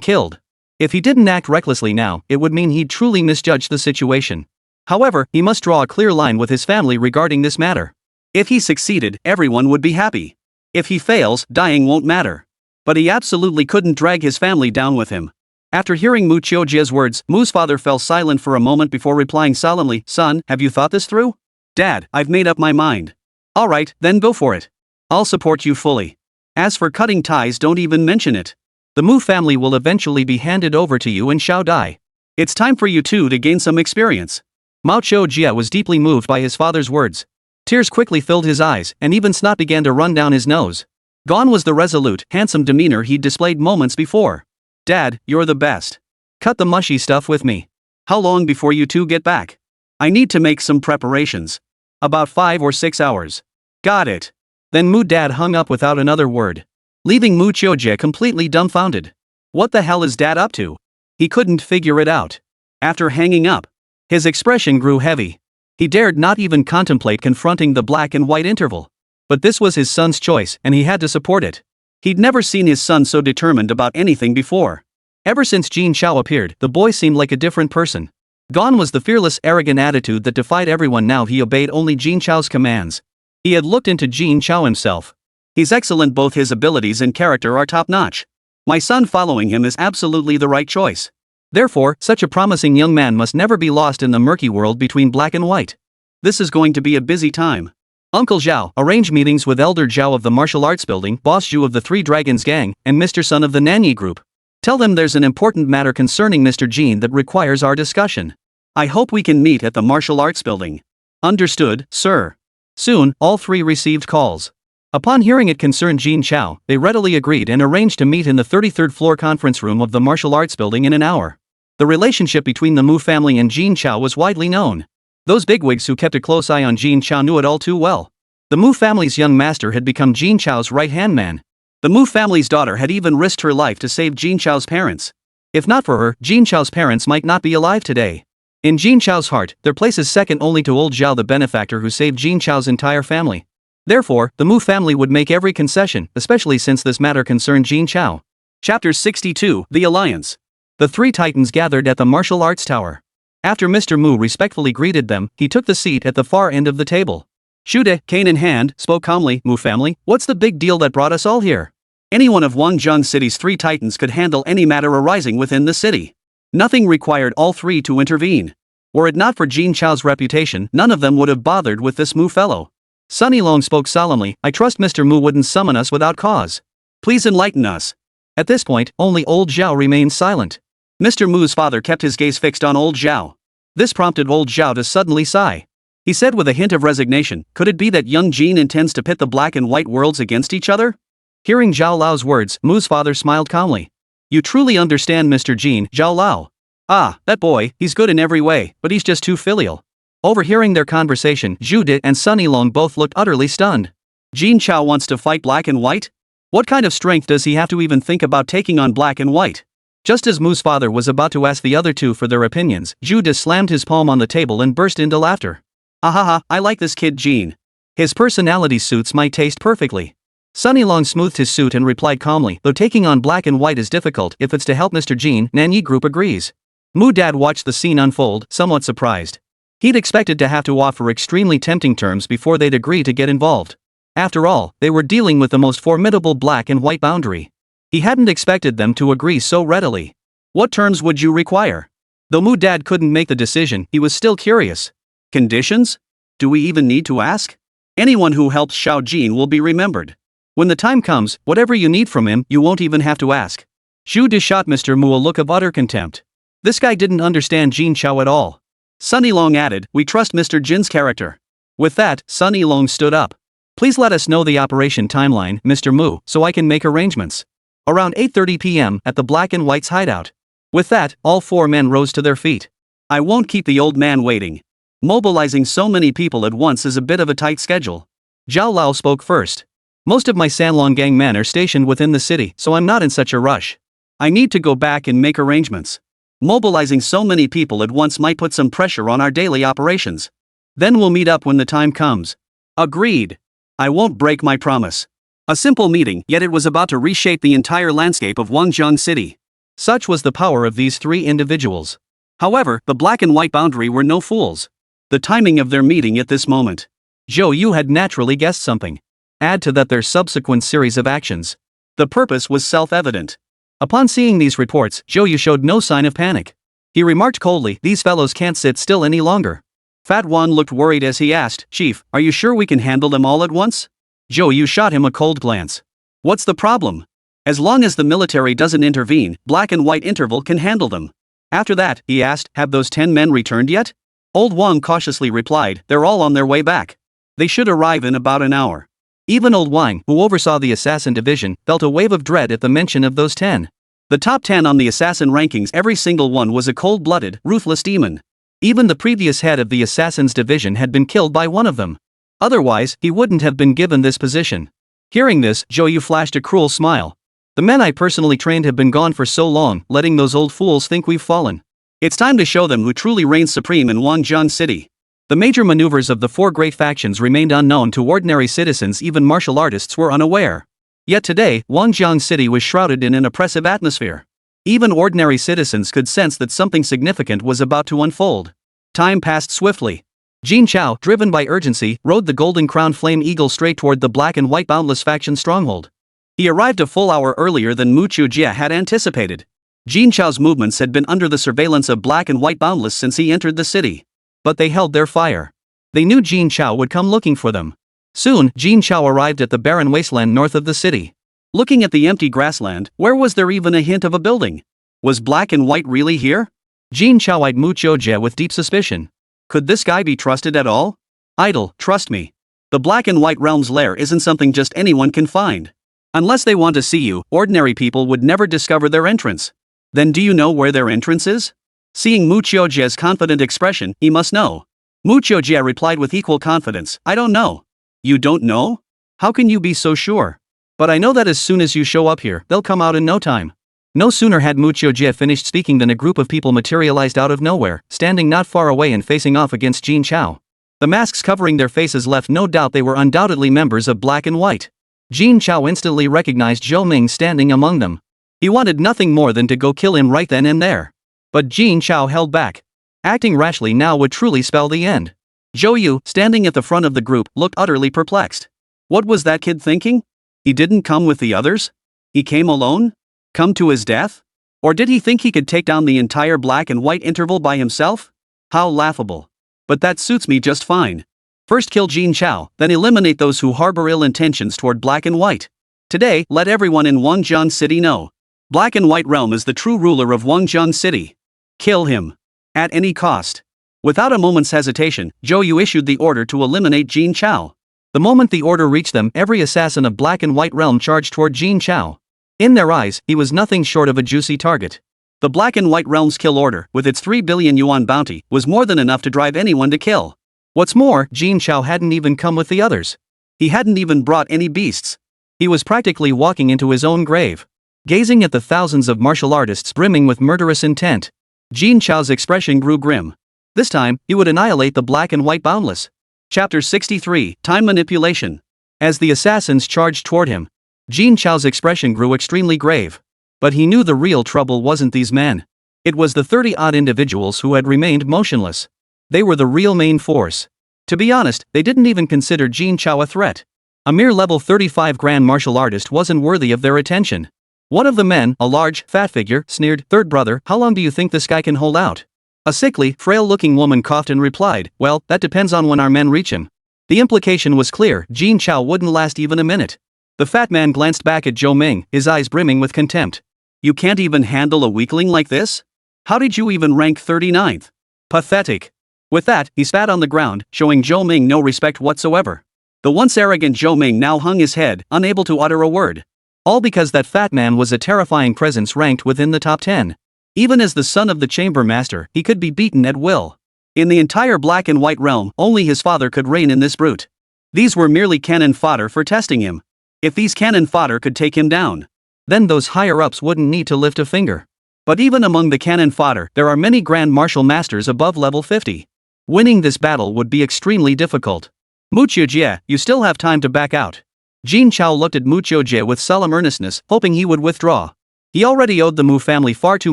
killed. If he didn't act recklessly now, it would mean he'd truly misjudged the situation. However, he must draw a clear line with his family regarding this matter. If he succeeded, everyone would be happy. If he fails, dying won't matter. But he absolutely couldn't drag his family down with him. After hearing Mu Chiujia's words, Mu's father fell silent for a moment before replying solemnly, "Son, have you thought this through?" "Dad, I've made up my mind." "Alright, then go for it. I'll support you fully. As for cutting ties, don't even mention it. The Mu family will eventually be handed over to you and shall die. It's time for you two to gain some experience." Mao Chiujia was deeply moved by his father's words. Tears quickly filled his eyes, and even snot began to run down his nose. Gone was the resolute, handsome demeanor he'd displayed moments before. "Dad, you're the best. Cut the mushy stuff with me. How long before you two get back?" "I need to make some preparations. About 5 or 6 hours." "Got it." Then Mu Dad hung up without another word, leaving Mu Chiujia completely dumbfounded. What the hell is Dad up to? He couldn't figure it out. After hanging up, his expression grew heavy. He dared not even contemplate confronting the black and white interval. But this was his son's choice, and he had to support it. He'd never seen his son so determined about anything before. Ever since Jin Chao appeared, the boy seemed like a different person. Gone was the fearless, arrogant attitude that defied everyone. Now he obeyed only Jin Chao's commands. He had looked into Jin Chao himself. He's excellent, both his abilities and character are top-notch. My son following him is absolutely the right choice. Therefore, such a promising young man must never be lost in the murky world between black and white. This is going to be a busy time. Uncle Zhao, arrange meetings with Elder Zhao of the Martial Arts Building, Boss Zhu of the Three Dragons Gang, and Mr. Sun of the Nanyi Group. Tell them there's an important matter concerning Mr. Jin that requires our discussion. I hope we can meet at the Martial Arts Building. Understood, sir. Soon, all three received calls. Upon hearing it concerned Jin Chao, they readily agreed and arranged to meet in the 33rd floor conference room of the Martial Arts Building in an hour. The relationship between the Mu family and Jin Chao was widely known. Those bigwigs who kept a close eye on Jin Chao knew it all too well. The Mu family's young master had become Jin Chao's right-hand man. The Mu family's daughter had even risked her life to save Jin Chao's parents. If not for her, Jin Chao's parents might not be alive today. In Jin Chao's heart, their place is second only to old Zhao, the benefactor who saved Jin Chao's entire family. Therefore, the Mu family would make every concession, especially since this matter concerned Jin Chao. Chapter 62, The Alliance. The three titans gathered at the martial arts tower. After Mr. Mu respectfully greeted them, he took the seat at the far end of the table. Shude, cane in hand, spoke calmly, "Mu family, what's the big deal that brought us all here? Any one of Wangzhong City's three titans could handle any matter arising within the city. Nothing required all three to intervene. Were it not for Jin Chao's reputation, none of them would have bothered with this Mu fellow." Sunny Long spoke solemnly, "I trust Mr. Mu wouldn't summon us without cause. Please enlighten us." At this point, only old Zhao remained silent. Mr. Mu's father kept his gaze fixed on old Zhao. This prompted old Zhao to suddenly sigh. He said with a hint of resignation, "Could it be that young Jin intends to pit the black and white worlds against each other?" Hearing Zhao Lao's words, Mu's father smiled calmly. "You truly understand Mr. Jin, Zhao Lao. Ah, that boy, he's good in every way, but he's just too filial." Overhearing their conversation, Zhu Di and Sunny Long both looked utterly stunned. Jin Chao wants to fight black and white? What kind of strength does he have to even think about taking on black and white? Just as Mu's father was about to ask the other two for their opinions, Zhu Di slammed his palm on the table and burst into laughter. "Ahaha, I like this kid Jin. His personality suits my taste perfectly." Sunny Long smoothed his suit and replied calmly, "Though taking on black and white is difficult, if it's to help Mr. Jin, Nanyi Group agrees." Mu Dad watched the scene unfold, somewhat surprised. He'd expected to have to offer extremely tempting terms before they'd agree to get involved. After all, they were dealing with the most formidable black and white boundary. He hadn't expected them to agree so readily. What terms would you require? Though Mu Dad couldn't make the decision, he was still curious. Conditions? Do we even need to ask? Anyone who helps Xiao Jin will be remembered. When the time comes, whatever you need from him, you won't even have to ask. Zhu Di shot Mr. Mu a look of utter contempt. This guy didn't understand Jin Chao at all. Sunny Long added, "We trust Mr. Jin's character." With that, Sunny Long stood up. "Please let us know the operation timeline, Mr. Mu, so I can make arrangements." Around 8:30 p.m. at the Black and White's hideout. With that, all four men rose to their feet. "I won't keep the old man waiting. Mobilizing so many people at once is a bit of a tight schedule." Zhao Lao spoke first. "Most of my Sanlong gang men are stationed within the city, so I'm not in such a rush. I need to go back and make arrangements. Mobilizing so many people at once might put some pressure on our daily operations. Then we'll meet up when the time comes." "Agreed. I won't break my promise." A simple meeting, yet it was about to reshape the entire landscape of Wangjang City. Such was the power of these three individuals. However, the black and white boundary were no fools. The timing of their meeting at this moment. Zhou Yu had naturally guessed something. Add to that their subsequent series of actions. The purpose was self-evident. Upon seeing these reports, Zhou Yu showed no sign of panic. He remarked coldly, "These fellows can't sit still any longer." Fat Wan looked worried as he asked, "Chief, are you sure we can handle them all at once?" Zhou Yu shot him a cold glance. "What's the problem? As long as the military doesn't intervene, black and white interval can handle them." After that, he asked, "Have those 10 men returned yet?" Old Wang cautiously replied, "They're all on their way back. They should arrive in about an hour." Even Old Wang, who oversaw the assassin division, felt a wave of dread at the mention of those 10. The top 10 on the assassin rankings, every single one was a cold-blooded, ruthless demon. Even the previous head of the assassins division had been killed by one of them. Otherwise, he wouldn't have been given this position. Hearing this, Zhou Yu flashed a cruel smile. "The men I personally trained have been gone for so long, letting those old fools think we've fallen. It's time to show them who truly reigns supreme in Wangjang City." The major maneuvers of the four great factions remained unknown to ordinary citizens. Even martial artists were unaware. Yet today, Wangjang City was shrouded in an oppressive atmosphere. Even ordinary citizens could sense that something significant was about to unfold. Time passed swiftly. Jin Chao, driven by urgency, rode the golden crown flame eagle straight toward the black and white boundless faction stronghold. He arrived a full hour earlier than Mu Chuejie had anticipated. Jin Chao's movements had been under the surveillance of black and white boundless since he entered the city. But they held their fire. They knew Jin Chao would come looking for them. Soon, Jin Chao arrived at the barren wasteland north of the city. Looking at the empty grassland, where was there even a hint of a building? Was black and white really here? Jin Chao eyed Mu Chuejie with deep suspicion. Could this guy be trusted at all? Idle, trust me. The black and white realm's lair isn't something just anyone can find. Unless they want to see you, ordinary people would never discover their entrance. Then do you know where their entrance is? Seeing Mu Chuejie's confident expression, he must know. Mu Chuejie replied with equal confidence, "I don't know." "You don't know? How can you be so sure?" "But I know that as soon as you show up here, they'll come out in no time." No sooner had Mu Chuejie finished speaking than a group of people materialized out of nowhere, standing not far away and facing off against Jin Chao. The masks covering their faces left no doubt they were undoubtedly members of Black and White. Jin Chao instantly recognized Zhou Ming standing among them. He wanted nothing more than to go kill him right then and there. But Jin Chao held back. Acting rashly now would truly spell the end. Zhou Yu, standing at the front of the group, looked utterly perplexed. What was that kid thinking? He didn't come with the others? He came alone? Come to his death? Or did he think he could take down the entire black and white interval by himself? How laughable. But that suits me just fine. First kill Jin Chao, then eliminate those who harbor ill intentions toward black and white. Today, let everyone in Wangjang City know. Black and White Realm is the true ruler of Wangjang City. Kill him. At any cost. Without a moment's hesitation, Zhou Yu issued the order to eliminate Jin Chao. The moment the order reached them, every assassin of Black and White Realm charged toward Jin Chao. In their eyes, he was nothing short of a juicy target. The Black and White Realm's kill order, with its 3 billion yuan bounty, was more than enough to drive anyone to kill. What's more, Jin Chao hadn't even come with the others. He hadn't even brought any beasts. He was practically walking into his own grave. Gazing at the thousands of martial artists brimming with murderous intent, Jin Chao's expression grew grim. This time, he would annihilate the Black and White Boundless. Chapter 63, Time Manipulation. As the assassins charged toward him, Jin Chao's expression grew extremely grave. But he knew the real trouble wasn't these men. It was the 30-odd individuals who had remained motionless. They were the real main force. To be honest, they didn't even consider Jin Chao a threat. A mere level 35 grand martial artist wasn't worthy of their attention. One of the men, a large, fat figure, sneered, "Third brother, how long do you think this guy can hold out?" A sickly, frail-looking woman coughed and replied, "Well, that depends on when our men reach him." The implication was clear, Jin Chao wouldn't last even a minute. The fat man glanced back at Zhou Ming, his eyes brimming with contempt. "You can't even handle a weakling like this? How did you even rank 39th? Pathetic." With that, he spat on the ground, showing Zhou Ming no respect whatsoever. The once arrogant Zhou Ming now hung his head, unable to utter a word. All because that fat man was a terrifying presence ranked within the top 10. Even as the son of the chamber master, he could be beaten at will. In the entire Black and White realm, only his father could reign in this brute. These were merely cannon fodder for testing him. If these cannon fodder could take him down, then those higher-ups wouldn't need to lift a finger. But even among the cannon fodder, there are many Grand Martial Masters above level 50. Winning this battle would be extremely difficult. Mu Chuejie, you still have time to back out. Jin Chao looked at Mu Qiujie with solemn earnestness, hoping he would withdraw. He already owed the Mu family far too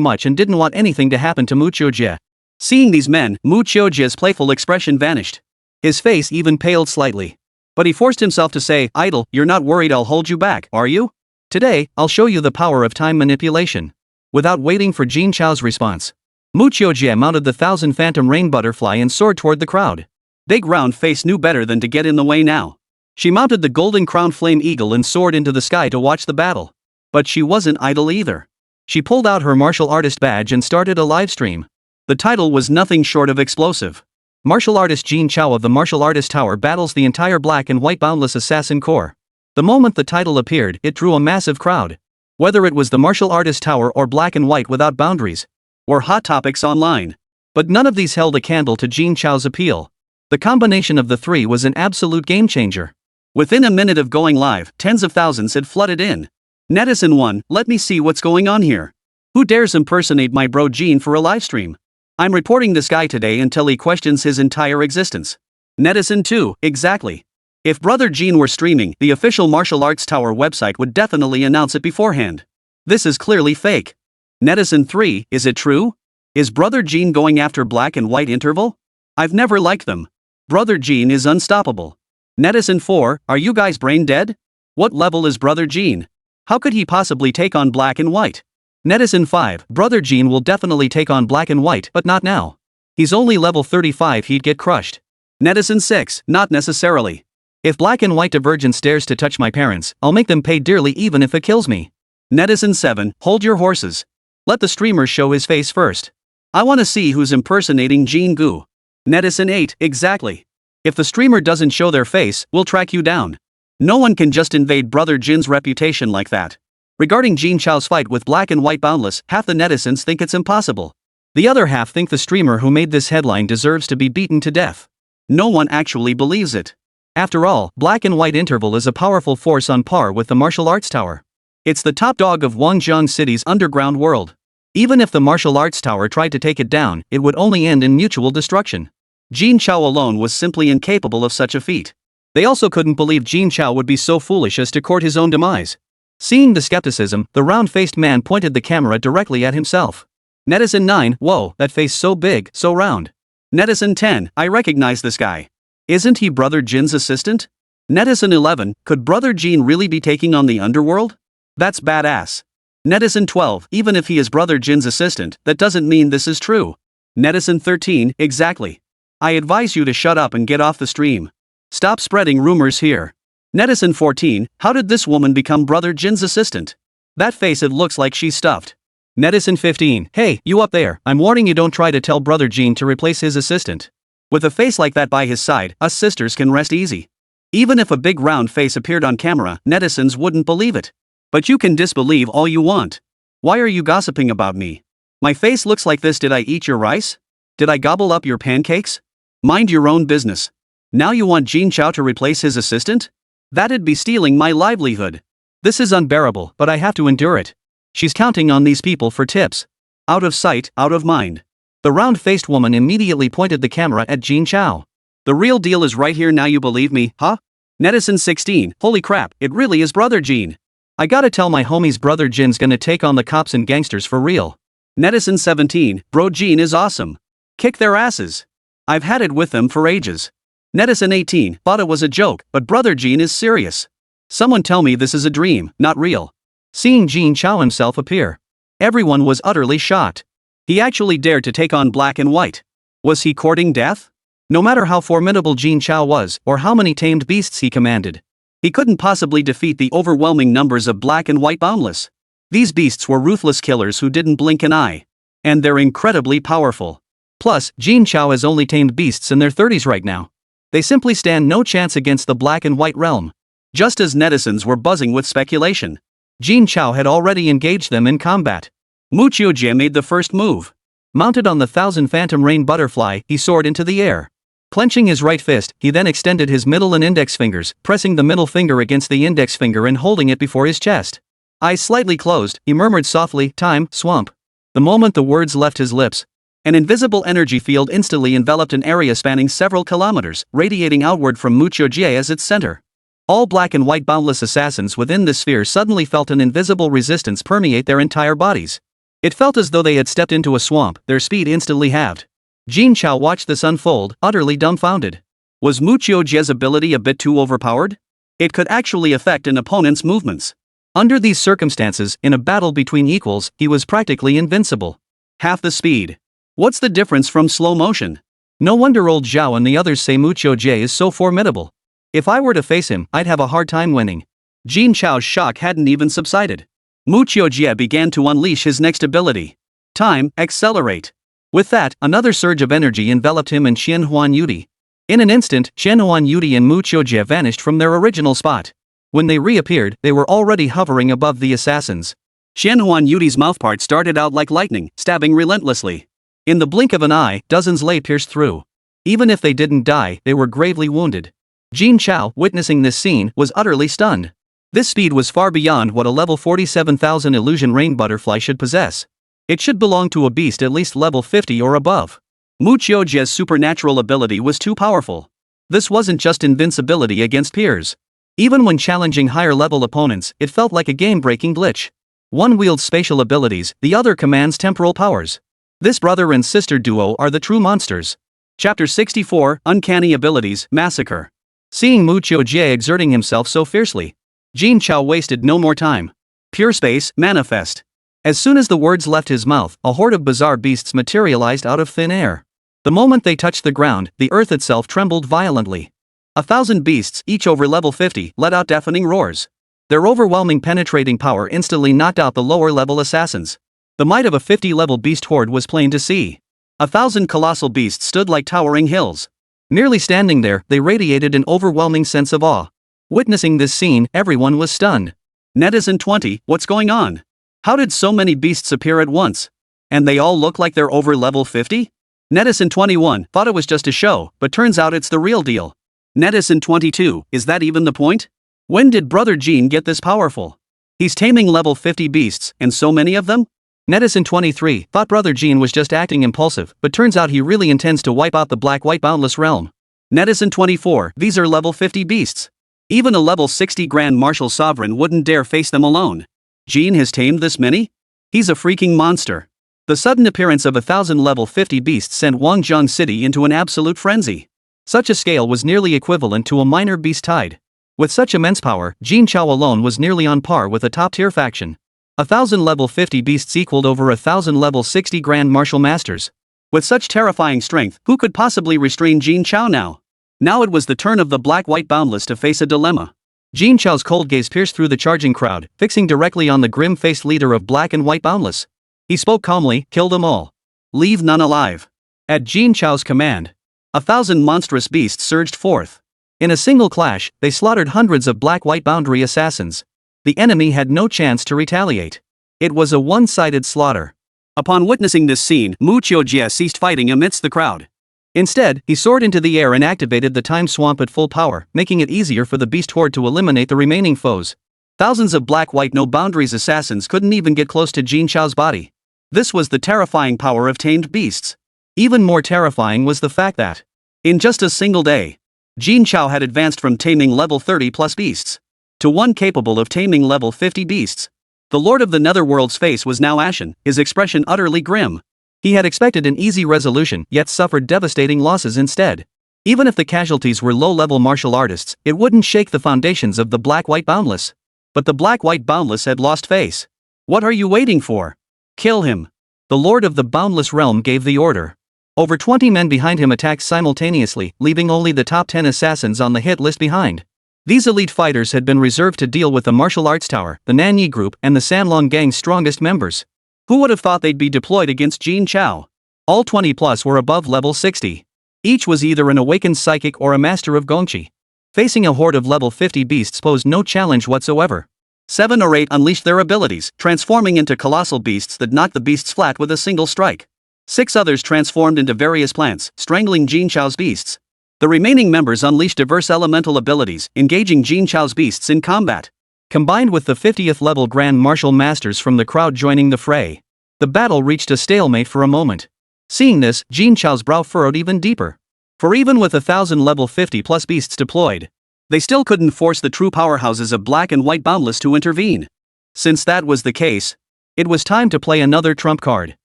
much and didn't want anything to happen to Mu Qiujie. Seeing these men, Mu Qiujie's playful expression vanished. His face even paled slightly. But he forced himself to say, "Idol, you're not worried I'll hold you back, are you? Today, I'll show you the power of time manipulation." Without waiting for Jin Chao's response, Mu Qiujie mounted the 1,000 phantom rain butterfly and soared toward the crowd. Big round face knew better than to get in the way now. She mounted the golden crown flame eagle and soared into the sky to watch the battle. But she wasn't idle either. She pulled out her martial artist badge and started a live stream. The title was nothing short of explosive. Martial artist Jin Chao of the Martial Artist Tower battles the entire black and white boundless assassin corps. The moment the title appeared, it drew a massive crowd. Whether it was the Martial Artist Tower or black and white without boundaries, or hot topics online. But none of these held a candle to Jin Chao's appeal. The combination of the three was an absolute game changer. Within a minute of going live, tens of thousands had flooded in. Netizen 1, let me see what's going on here. Who dares impersonate my bro Jin for a livestream? I'm reporting this guy today until he questions his entire existence. Netizen 2, exactly. If brother Jin were streaming, the official Martial Arts Tower website would definitely announce it beforehand. This is clearly fake. Netizen 3, is it true? Is brother Jin going after black and white interval? I've never liked them. Brother Jin is unstoppable. Netizen 4, are you guys brain dead? What level is brother Jin? How could he possibly take on black and white? Netizen 5, brother Jin will definitely take on black and white, but not now. He's only level 35, he'd get crushed. Netizen 6, not necessarily. If black and white divergence dares to touch my parents, I'll make them pay dearly even if it kills me. Netizen 7, hold your horses. Let the streamer show his face first. I want to see who's impersonating Jin Gu. Netizen 8, exactly. If the streamer doesn't show their face, we'll track you down. No one can just invade brother Jin's reputation like that. Regarding Jin Chao's fight with black and white boundless, half the netizens think it's impossible. The other half think the streamer who made this headline deserves to be beaten to death. No one actually believes it. After all, black and white interval is a powerful force on par with the Martial Arts Tower. It's the top dog of Wangjiang City's underground world. Even if the Martial Arts Tower tried to take it down, it would only end in mutual destruction. Jin Chao alone was simply incapable of such a feat. They also couldn't believe Jin Chao would be so foolish as to court his own demise. Seeing the skepticism, the round-faced man pointed the camera directly at himself. Netizen 9, whoa, that face so big, so round. Netizen 10, I recognize this guy. Isn't he brother Jin's assistant? Netizen 11, could brother Jin really be taking on the underworld? That's badass. Netizen 12, even if he is brother Jin's assistant, that doesn't mean this is true. Netizen 13, exactly. I advise you to shut up and get off the stream. Stop spreading rumors here. Netizen 14, how did this woman become brother Jin's assistant? That face, it looks like she's stuffed. Netizen 15, hey, you up there, I'm warning you, don't try to tell brother Jin to replace his assistant. With a face like that by his side, us sisters can rest easy. Even if a big round face appeared on camera, netizens wouldn't believe it. But you can disbelieve all you want. Why are you gossiping about me? My face looks like this. Did I eat your rice? Did I gobble up your pancakes? Mind your own business. Now you want Jin Chao to replace his assistant? That'd be stealing my livelihood. This is unbearable, but I have to endure it. She's counting on these people for tips. Out of sight, out of mind. The round-faced woman immediately pointed the camera at Jin Chao. The real deal is right here, now you believe me, huh? Netizen 16, holy crap, it really is brother Jin. I gotta tell my homies brother Jin's gonna take on the cops and gangsters for real. Netizen 17, bro Jin is awesome. Kick their asses. I've had it with them for ages. Netizen 18, thought it was a joke, but brother Jin is serious. Someone tell me this is a dream, not real. Seeing Jin Chao himself appear, everyone was utterly shocked. He actually dared to take on black and white. Was he courting death? No matter how formidable Jin Chao was, or how many tamed beasts he commanded, he couldn't possibly defeat the overwhelming numbers of black and white boundless. These beasts were ruthless killers who didn't blink an eye. And they're incredibly powerful. Plus, Jin Chao has only tamed beasts in their 30s right now. They simply stand no chance against the black and white realm. Just as netizens were buzzing with speculation, Jin Chao had already engaged them in combat. Mu Qiujie made the first move. Mounted on the 1,000 phantom rain butterfly, he soared into the air. Clenching his right fist, he then extended his middle and index fingers, pressing the middle finger against the index finger and holding it before his chest. Eyes slightly closed, he murmured softly, "Time, swamp." The moment the words left his lips, an invisible energy field instantly enveloped an area spanning several kilometers, radiating outward from Mu Qiujie as its center. All black and white boundless assassins within this sphere suddenly felt an invisible resistance permeate their entire bodies. It felt as though they had stepped into a swamp, their speed instantly halved. Jin Chao watched this unfold, utterly dumbfounded. Was Mu Qiujie's ability a bit too overpowered? It could actually affect an opponent's movements. Under these circumstances, in a battle between equals, he was practically invincible. Half the speed. What's the difference from slow motion? No wonder old Zhao and the others say Mu Qiujie is so formidable. If I were to face him, I'd have a hard time winning. Jin Chao's shock hadn't even subsided. Mu Qiujie began to unleash his next ability. Time, accelerate. With that, another surge of energy enveloped him and Qianhuan Yudi. In an instant, Qianhuan Yudi and Mu Qiujie vanished from their original spot. When they reappeared, they were already hovering above the assassins. Qianhuan Yudi's mouthpart started out like lightning, stabbing relentlessly. In the blink of an eye, dozens lay pierced through. Even if they didn't die, they were gravely wounded. Jin Chao, witnessing this scene, was utterly stunned. This speed was far beyond what a level 47,000 illusion rain butterfly should possess. It should belong to a beast at least level 50 or above. Mu Qiujie's supernatural ability was too powerful. This wasn't just invincibility against peers. Even when challenging higher-level opponents, it felt like a game-breaking glitch. One wields spatial abilities, the other commands temporal powers. This brother and sister duo are the true monsters. Chapter 64, Uncanny Abilities, Massacre. Seeing Mu Qiujie exerting himself so fiercely, Jin Chao wasted no more time. Pure space, manifest. As soon as the words left his mouth, a horde of bizarre beasts materialized out of thin air. The moment they touched the ground, the earth itself trembled violently. 1,000 beasts, each over level 50, let out deafening roars. Their overwhelming penetrating power instantly knocked out the lower-level assassins. The might of a 50-level beast horde was plain to see. 1,000 colossal beasts stood like towering hills. Merely standing there, they radiated an overwhelming sense of awe. Witnessing this scene, everyone was stunned. Netizen 20, what's going on? How did so many beasts appear at once? And they all look like they're over level 50? Netizen 21 thought it was just a show, but turns out it's the real deal. Netizen 22, is that even the point? When did Brother Jin get this powerful? He's taming level 50 beasts, and so many of them? Netizen 23 thought Brother Jin was just acting impulsive, but turns out he really intends to wipe out the black-white boundless realm. Netizen 24, these are level 50 beasts. Even a level 60 Grand Martial Sovereign wouldn't dare face them alone. Jin has tamed this many? He's a freaking monster. The sudden appearance of 1,000 level 50 beasts sent Wangjiang City into an absolute frenzy. Such a scale was nearly equivalent to a minor beast tide. With such immense power, Jin Chao alone was nearly on par with a top-tier faction. 1,000 level 50 beasts equaled over 1,000 level 60 Grand Martial Masters. With such terrifying strength, who could possibly restrain Jin Chao now? Now it was the turn of the black-white boundless to face a dilemma. Jin Chao's cold gaze pierced through the charging crowd, fixing directly on the grim-faced leader of black and white boundless. He spoke calmly, kill them all. Leave none alive. At Jin Chao's command, 1,000 monstrous beasts surged forth. In a single clash, they slaughtered hundreds of black-white boundary assassins. The enemy had no chance to retaliate. It was a one-sided slaughter. Upon witnessing this scene, Mu Qiujie ceased fighting amidst the crowd. Instead, he soared into the air and activated the time swamp at full power, making it easier for the beast horde to eliminate the remaining foes. Thousands of black-white no-boundaries assassins couldn't even get close to Jin Chao's body. This was the terrifying power of tamed beasts. Even more terrifying was the fact that, in just a single day, Jin Chao had advanced from taming level 30+ beasts to one capable of taming level 50 beasts. The Lord of the Netherworld's face was now ashen, his expression utterly grim. He had expected an easy resolution, yet suffered devastating losses instead. Even if the casualties were low-level martial artists, it wouldn't shake the foundations of the black-white boundless. But the black-white boundless had lost face. What are you waiting for? Kill him. The Lord of the Boundless Realm gave the order. Over 20 men behind him attacked simultaneously, leaving only the top 10 assassins on the hit list behind. These elite fighters had been reserved to deal with the Martial Arts Tower, the Nanyi Group, and the Sanlong Gang's strongest members. Who would have thought they'd be deployed against Jin Chao? All 20+ were above level 60. Each was either an awakened psychic or a master of Gongqi. Facing a horde of level 50 beasts posed no challenge whatsoever. 7 or 8 unleashed their abilities, transforming into colossal beasts that knocked the beasts flat with a single strike. 6 others transformed into various plants, strangling Jin Chao's beasts. The remaining members unleashed diverse elemental abilities, engaging Jin Chao's beasts in combat. Combined with the 50th level Grand Martial Masters from the crowd joining the fray, the battle reached a stalemate for a moment. Seeing this, Jin Chao's brow furrowed even deeper. For even with 1,000 level 50+ beasts deployed, They still couldn't force the true powerhouses of Black and White Boundless to intervene. Since that was the case, it was time to play another trump card.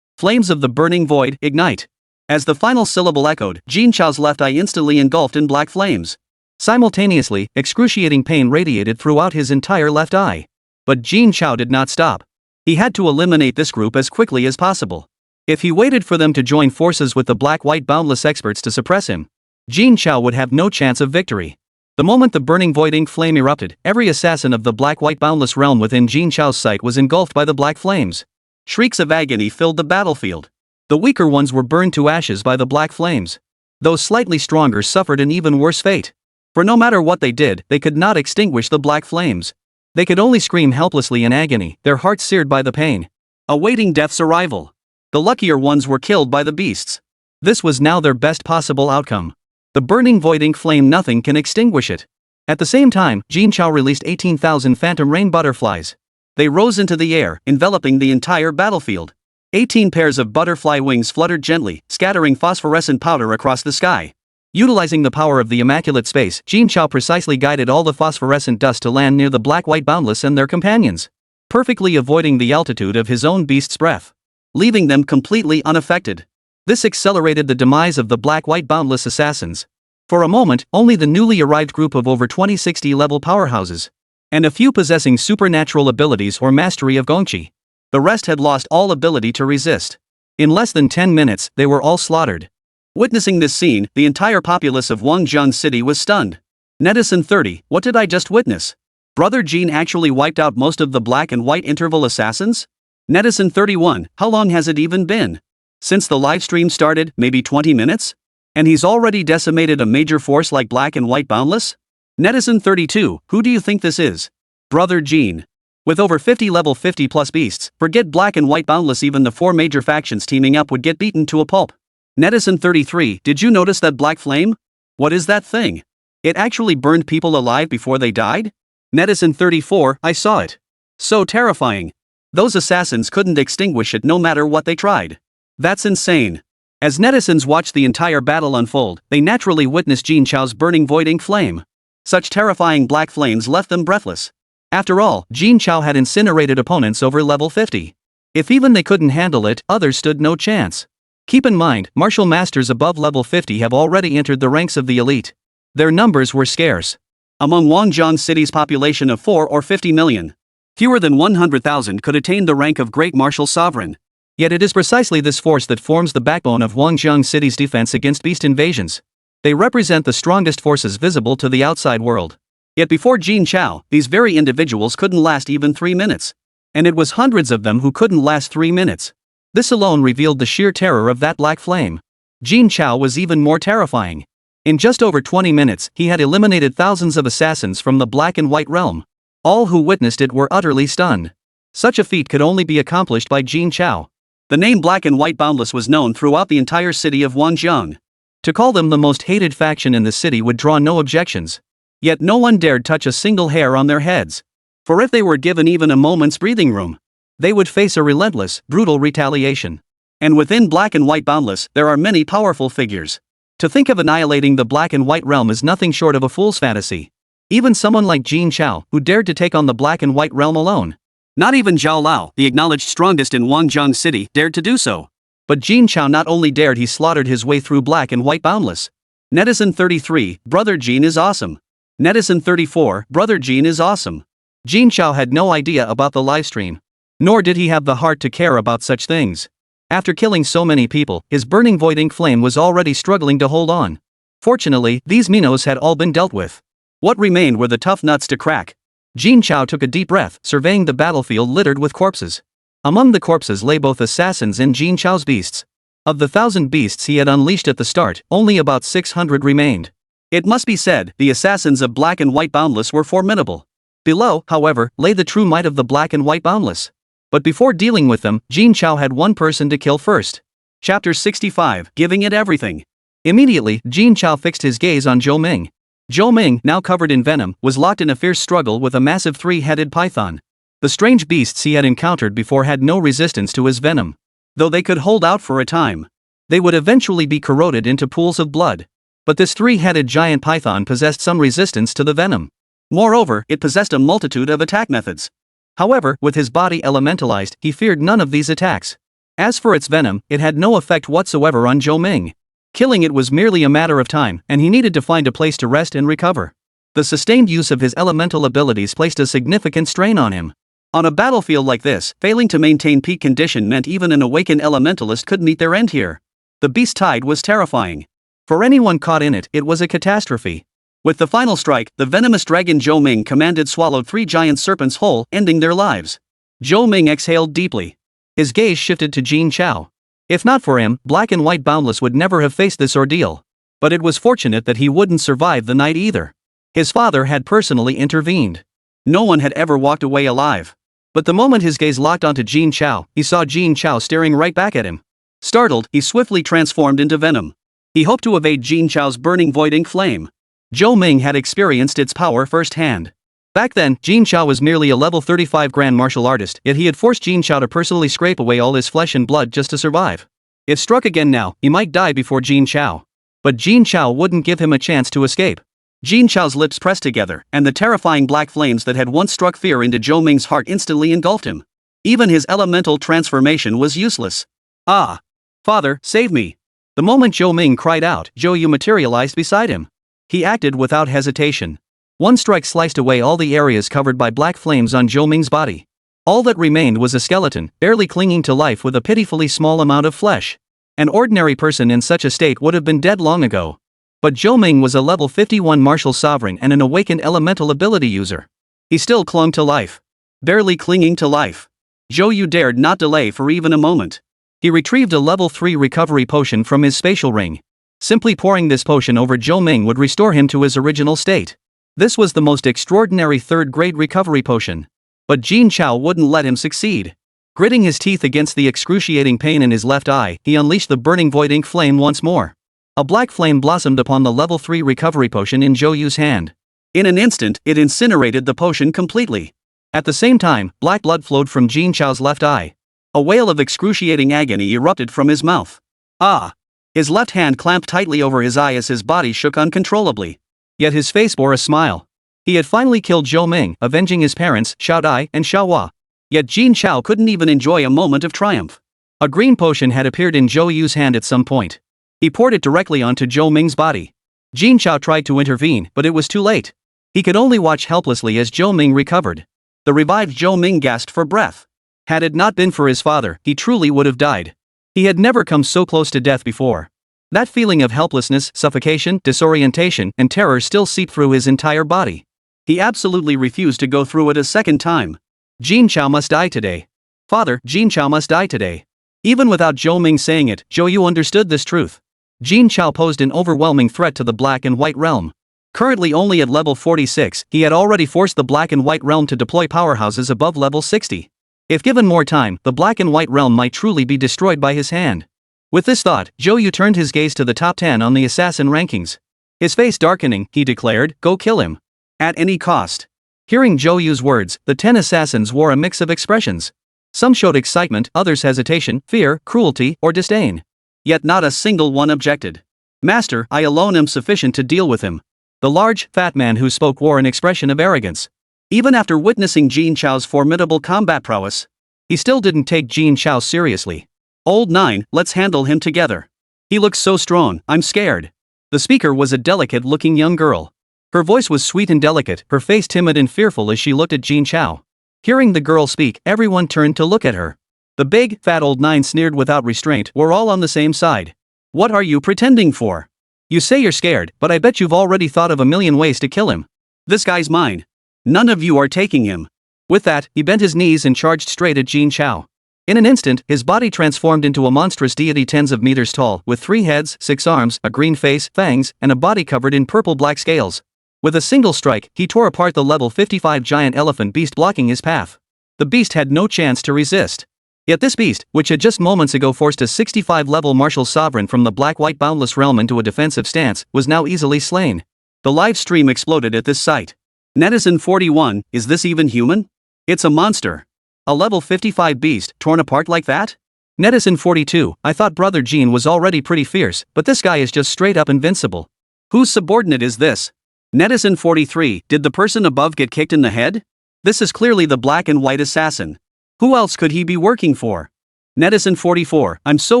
Flames of the burning void, ignite. As the final syllable echoed, Jin Chao's left eye instantly engulfed in black flames. Simultaneously, excruciating pain radiated throughout his entire left eye. But Jin Chao did not stop. He had to eliminate this group as quickly as possible. If he waited for them to join forces with the Black-White Boundless experts to suppress him, Jin Chao would have no chance of victory. The moment the burning void ink flame erupted, every assassin of the Black-White Boundless realm within Jin Chao's sight was engulfed by the black flames. Shrieks of agony filled the battlefield. The weaker ones were burned to ashes by the black flames. Those slightly stronger suffered an even worse fate. For no matter what they did, they could not extinguish the black flames. They could only scream helplessly in agony, their hearts seared by the pain, awaiting death's arrival. The luckier ones were killed by the beasts. This was now their best possible outcome. The burning void ink flame, nothing can extinguish it. At the same time, Jin Chao released 18,000 phantom rain butterflies. They rose into the air, enveloping the entire battlefield. 18 pairs of butterfly wings fluttered gently, scattering phosphorescent powder across the sky. Utilizing the power of the immaculate space, Jin Chao precisely guided all the phosphorescent dust to land near the Black-White Boundless and their companions, perfectly avoiding the altitude of his own beast's breath, leaving them completely unaffected. This accelerated the demise of the Black-White Boundless assassins. For a moment, only the newly arrived group of over 2060 level powerhouses, and a few possessing supernatural abilities or mastery of Gongqi. The rest had lost all ability to resist. In less than 10 minutes, they were all slaughtered. Witnessing this scene, the entire populace of Wangjiang City was stunned. Netizen 30, what did I just witness? Brother Jin actually wiped out most of the black and white interval assassins? Netizen 31, how long has it even been? Since the livestream started, maybe 20 minutes? And he's already decimated a major force like Black and White Boundless? Netizen 32, who do you think this is? Brother Jin. With over 50 level 50 plus beasts, forget Black and White Boundless, even the 4 major factions teaming up would get beaten to a pulp. Netizen 33, did you notice that black flame? What is that thing? It actually burned people alive before they died? Netizen 34, I saw it. So terrifying. Those assassins couldn't extinguish it no matter what they tried. That's insane. As netizens watched the entire battle unfold, they naturally witnessed Jin Chao's burning void ink flame. Such terrifying black flames left them breathless. After all, Jin Chao had incinerated opponents over level 50. If even they couldn't handle it, others stood no chance. Keep in mind, martial masters above level 50 have already entered the ranks of the elite. Their numbers were scarce. Among Wangjiang City's population of 4 or 50 million, fewer than 100,000 could attain the rank of Great Martial Sovereign. Yet it is precisely this force that forms the backbone of Wangjiang City's defense against beast invasions. They represent the strongest forces visible to the outside world. Yet before Jin Chao, these very individuals couldn't last even 3 minutes. And it was hundreds of them who couldn't last 3 minutes. This alone revealed the sheer terror of that black flame. Jin Chao was even more terrifying. In just over 20 minutes, he had eliminated thousands of assassins from the Black and White realm. All who witnessed it were utterly stunned. Such a feat could only be accomplished by Jin Chao. The name Black and White Boundless was known throughout the entire city of Wangjiang. To call them the most hated faction in the city would draw no objections. Yet no one dared touch a single hair on their heads. For if they were given even a moment's breathing room, they would face a relentless, brutal retaliation. And within Black and White Boundless, there are many powerful figures. To think of annihilating the Black and White realm is nothing short of a fool's fantasy. Even someone like Jin Chao, who dared to take on the Black and White realm alone. Not even Zhao Lao, the acknowledged strongest in Wangjiang City, dared to do so. But Jin Chao not only dared, he slaughtered his way through Black and White Boundless. Netizen 33, Brother Jin is awesome. Netizen 34, Brother Jin is awesome. Jin Chao had no idea about the livestream. Nor did he have the heart to care about such things. After killing so many people, his burning void ink flame was already struggling to hold on. Fortunately, these minnows had all been dealt with. What remained were the tough nuts to crack. Jin Chao took a deep breath, surveying the battlefield littered with corpses. Among the corpses lay both assassins and Jin Chao's beasts. Of the 1,000 beasts he had unleashed at the start, only about 600 remained. It must be said, the assassins of Black and White Boundless were formidable. Below, however, lay the true might of the Black and White Boundless. But before dealing with them, Jin Chao had one person to kill first. Chapter 65, Giving It Everything. Immediately, Jin Chao fixed his gaze on Zhou Ming. Zhou Ming, now covered in venom, was locked in a fierce struggle with a massive 3-headed python. The strange beasts he had encountered before had no resistance to his venom. Though they could hold out for a time, they would eventually be corroded into pools of blood. But this three-headed giant python possessed some resistance to the venom. Moreover, it possessed a multitude of attack methods. However, with his body elementalized, he feared none of these attacks. As for its venom, it had no effect whatsoever on Zhou Ming. Killing it was merely a matter of time, and he needed to find a place to rest and recover. The sustained use of his elemental abilities placed a significant strain on him. On a battlefield like this, failing to maintain peak condition meant even an awakened elementalist could meet their end here. The beast tide was terrifying. For anyone caught in it, it was a catastrophe. With the final strike, the venomous dragon Zhou Ming commanded swallowed 3 giant serpents whole, ending their lives. Zhou Ming exhaled deeply. His gaze shifted to Jin Chao. If not for him, Black and White Boundless would never have faced this ordeal. But it was fortunate that he wouldn't survive the night either. His father had personally intervened. No one had ever walked away alive. But the moment his gaze locked onto Jin Chao, he saw Jin Chao staring right back at him. Startled, he swiftly transformed into venom. He hoped to evade Jin Chao's burning void ink flame. Zhou Ming had experienced its power firsthand. Back then, Jin Chao was merely a level 35 grand martial artist, yet he had forced Jin Chao to personally scrape away all his flesh and blood just to survive. If struck again now, he might die before Jin Chao. But Jin Chao wouldn't give him a chance to escape. Jin Chao's lips pressed together, and the terrifying black flames that had once struck fear into Zhou Ming's heart instantly engulfed him. Even his elemental transformation was useless. Ah! Father, save me! The moment Zhou Ming cried out, Zhou Yu materialized beside him. He acted without hesitation. One strike sliced away all the areas covered by black flames on Zhou Ming's body. All that remained was a skeleton, barely clinging to life with a pitifully small amount of flesh. An ordinary person in such a state would have been dead long ago. But Zhou Ming was a level 51 martial sovereign and an awakened elemental ability user. He still clung to life. Barely clinging to life. Zhou Yu dared not delay for even a moment. He retrieved a level 3 recovery potion from his spatial ring. Simply pouring this potion over Zhou Ming would restore him to his original state. This was the most extraordinary third-grade recovery potion. But Jin Chao wouldn't let him succeed. Gritting his teeth against the excruciating pain in his left eye, he unleashed the burning void ink flame once more. A black flame blossomed upon the level 3 recovery potion in Zhou Yu's hand. In an instant, it incinerated the potion completely. At the same time, black blood flowed from Jin Chao's left eye. A wail of excruciating agony erupted from his mouth. Ah! His left hand clamped tightly over his eye as his body shook uncontrollably. Yet his face bore a smile. He had finally killed Zhou Ming, avenging his parents, Xiao Dai and Xiao Hua. Yet Jin Chao couldn't even enjoy a moment of triumph. A green potion had appeared in Zhou Yu's hand at some point. He poured it directly onto Zhou Ming's body. Jin Chao tried to intervene, but it was too late. He could only watch helplessly as Zhou Ming recovered. The revived Zhou Ming gasped for breath. Had it not been for his father, he truly would have died. He had never come so close to death before. That feeling of helplessness, suffocation, disorientation, and terror still seeped through his entire body. He absolutely refused to go through it a second time. Jin Chao must die today. Father, Jin Chao must die today. Even without Zhou Ming saying it, Zhou Yu understood this truth. Jin Chao posed an overwhelming threat to the Black and White realm. Currently only at level 46, he had already forced the Black and White realm to deploy powerhouses above level 60. If given more time, the Black and White realm might truly be destroyed by his hand. With this thought, Zhou Yu turned his gaze to the top 10 on the assassin rankings. His face darkening, he declared, "Go kill him. At any cost." Hearing Zhou Yu's words, the 10 assassins wore a mix of expressions. Some showed excitement, others hesitation, fear, cruelty, or disdain. Yet not a single one objected. "Master, I alone am sufficient to deal with him." The large, fat man who spoke wore an expression of arrogance. Even after witnessing Jin Chao's formidable combat prowess, he still didn't take Jin Chao seriously. "Old 9, let's handle him together. He looks so strong, I'm scared." The speaker was a delicate-looking young girl. Her voice was sweet and delicate, her face timid and fearful as she looked at Jin Chao. Hearing the girl speak, everyone turned to look at her. The big, fat old 9 sneered without restraint. "We're all on the same side. What are you pretending for? You say you're scared, but I bet you've already thought of a million ways to kill him. This guy's mine. None of you are taking him." With that, he bent his knees and charged straight at Jin Chao. In an instant, his body transformed into a monstrous deity tens of meters tall, with 3 heads, 6 arms, a green face, fangs, and a body covered in purple-black scales. With a single strike, he tore apart the level 55 giant elephant beast blocking his path. The beast had no chance to resist. Yet this beast, which had just moments ago forced a 65-level martial sovereign from the Black-White Boundless realm into a defensive stance, was now easily slain. The live stream exploded at this sight. Netizen 41, is this even human? It's a monster. A level 55 beast, torn apart like that? Netizen 42, I thought Brother Jean was already pretty fierce, but this guy is just straight up invincible. Whose subordinate is this? Netizen 43, did the person above get kicked in the head? This is clearly the black and white assassin. Who else could he be working for? Netizen 44, I'm so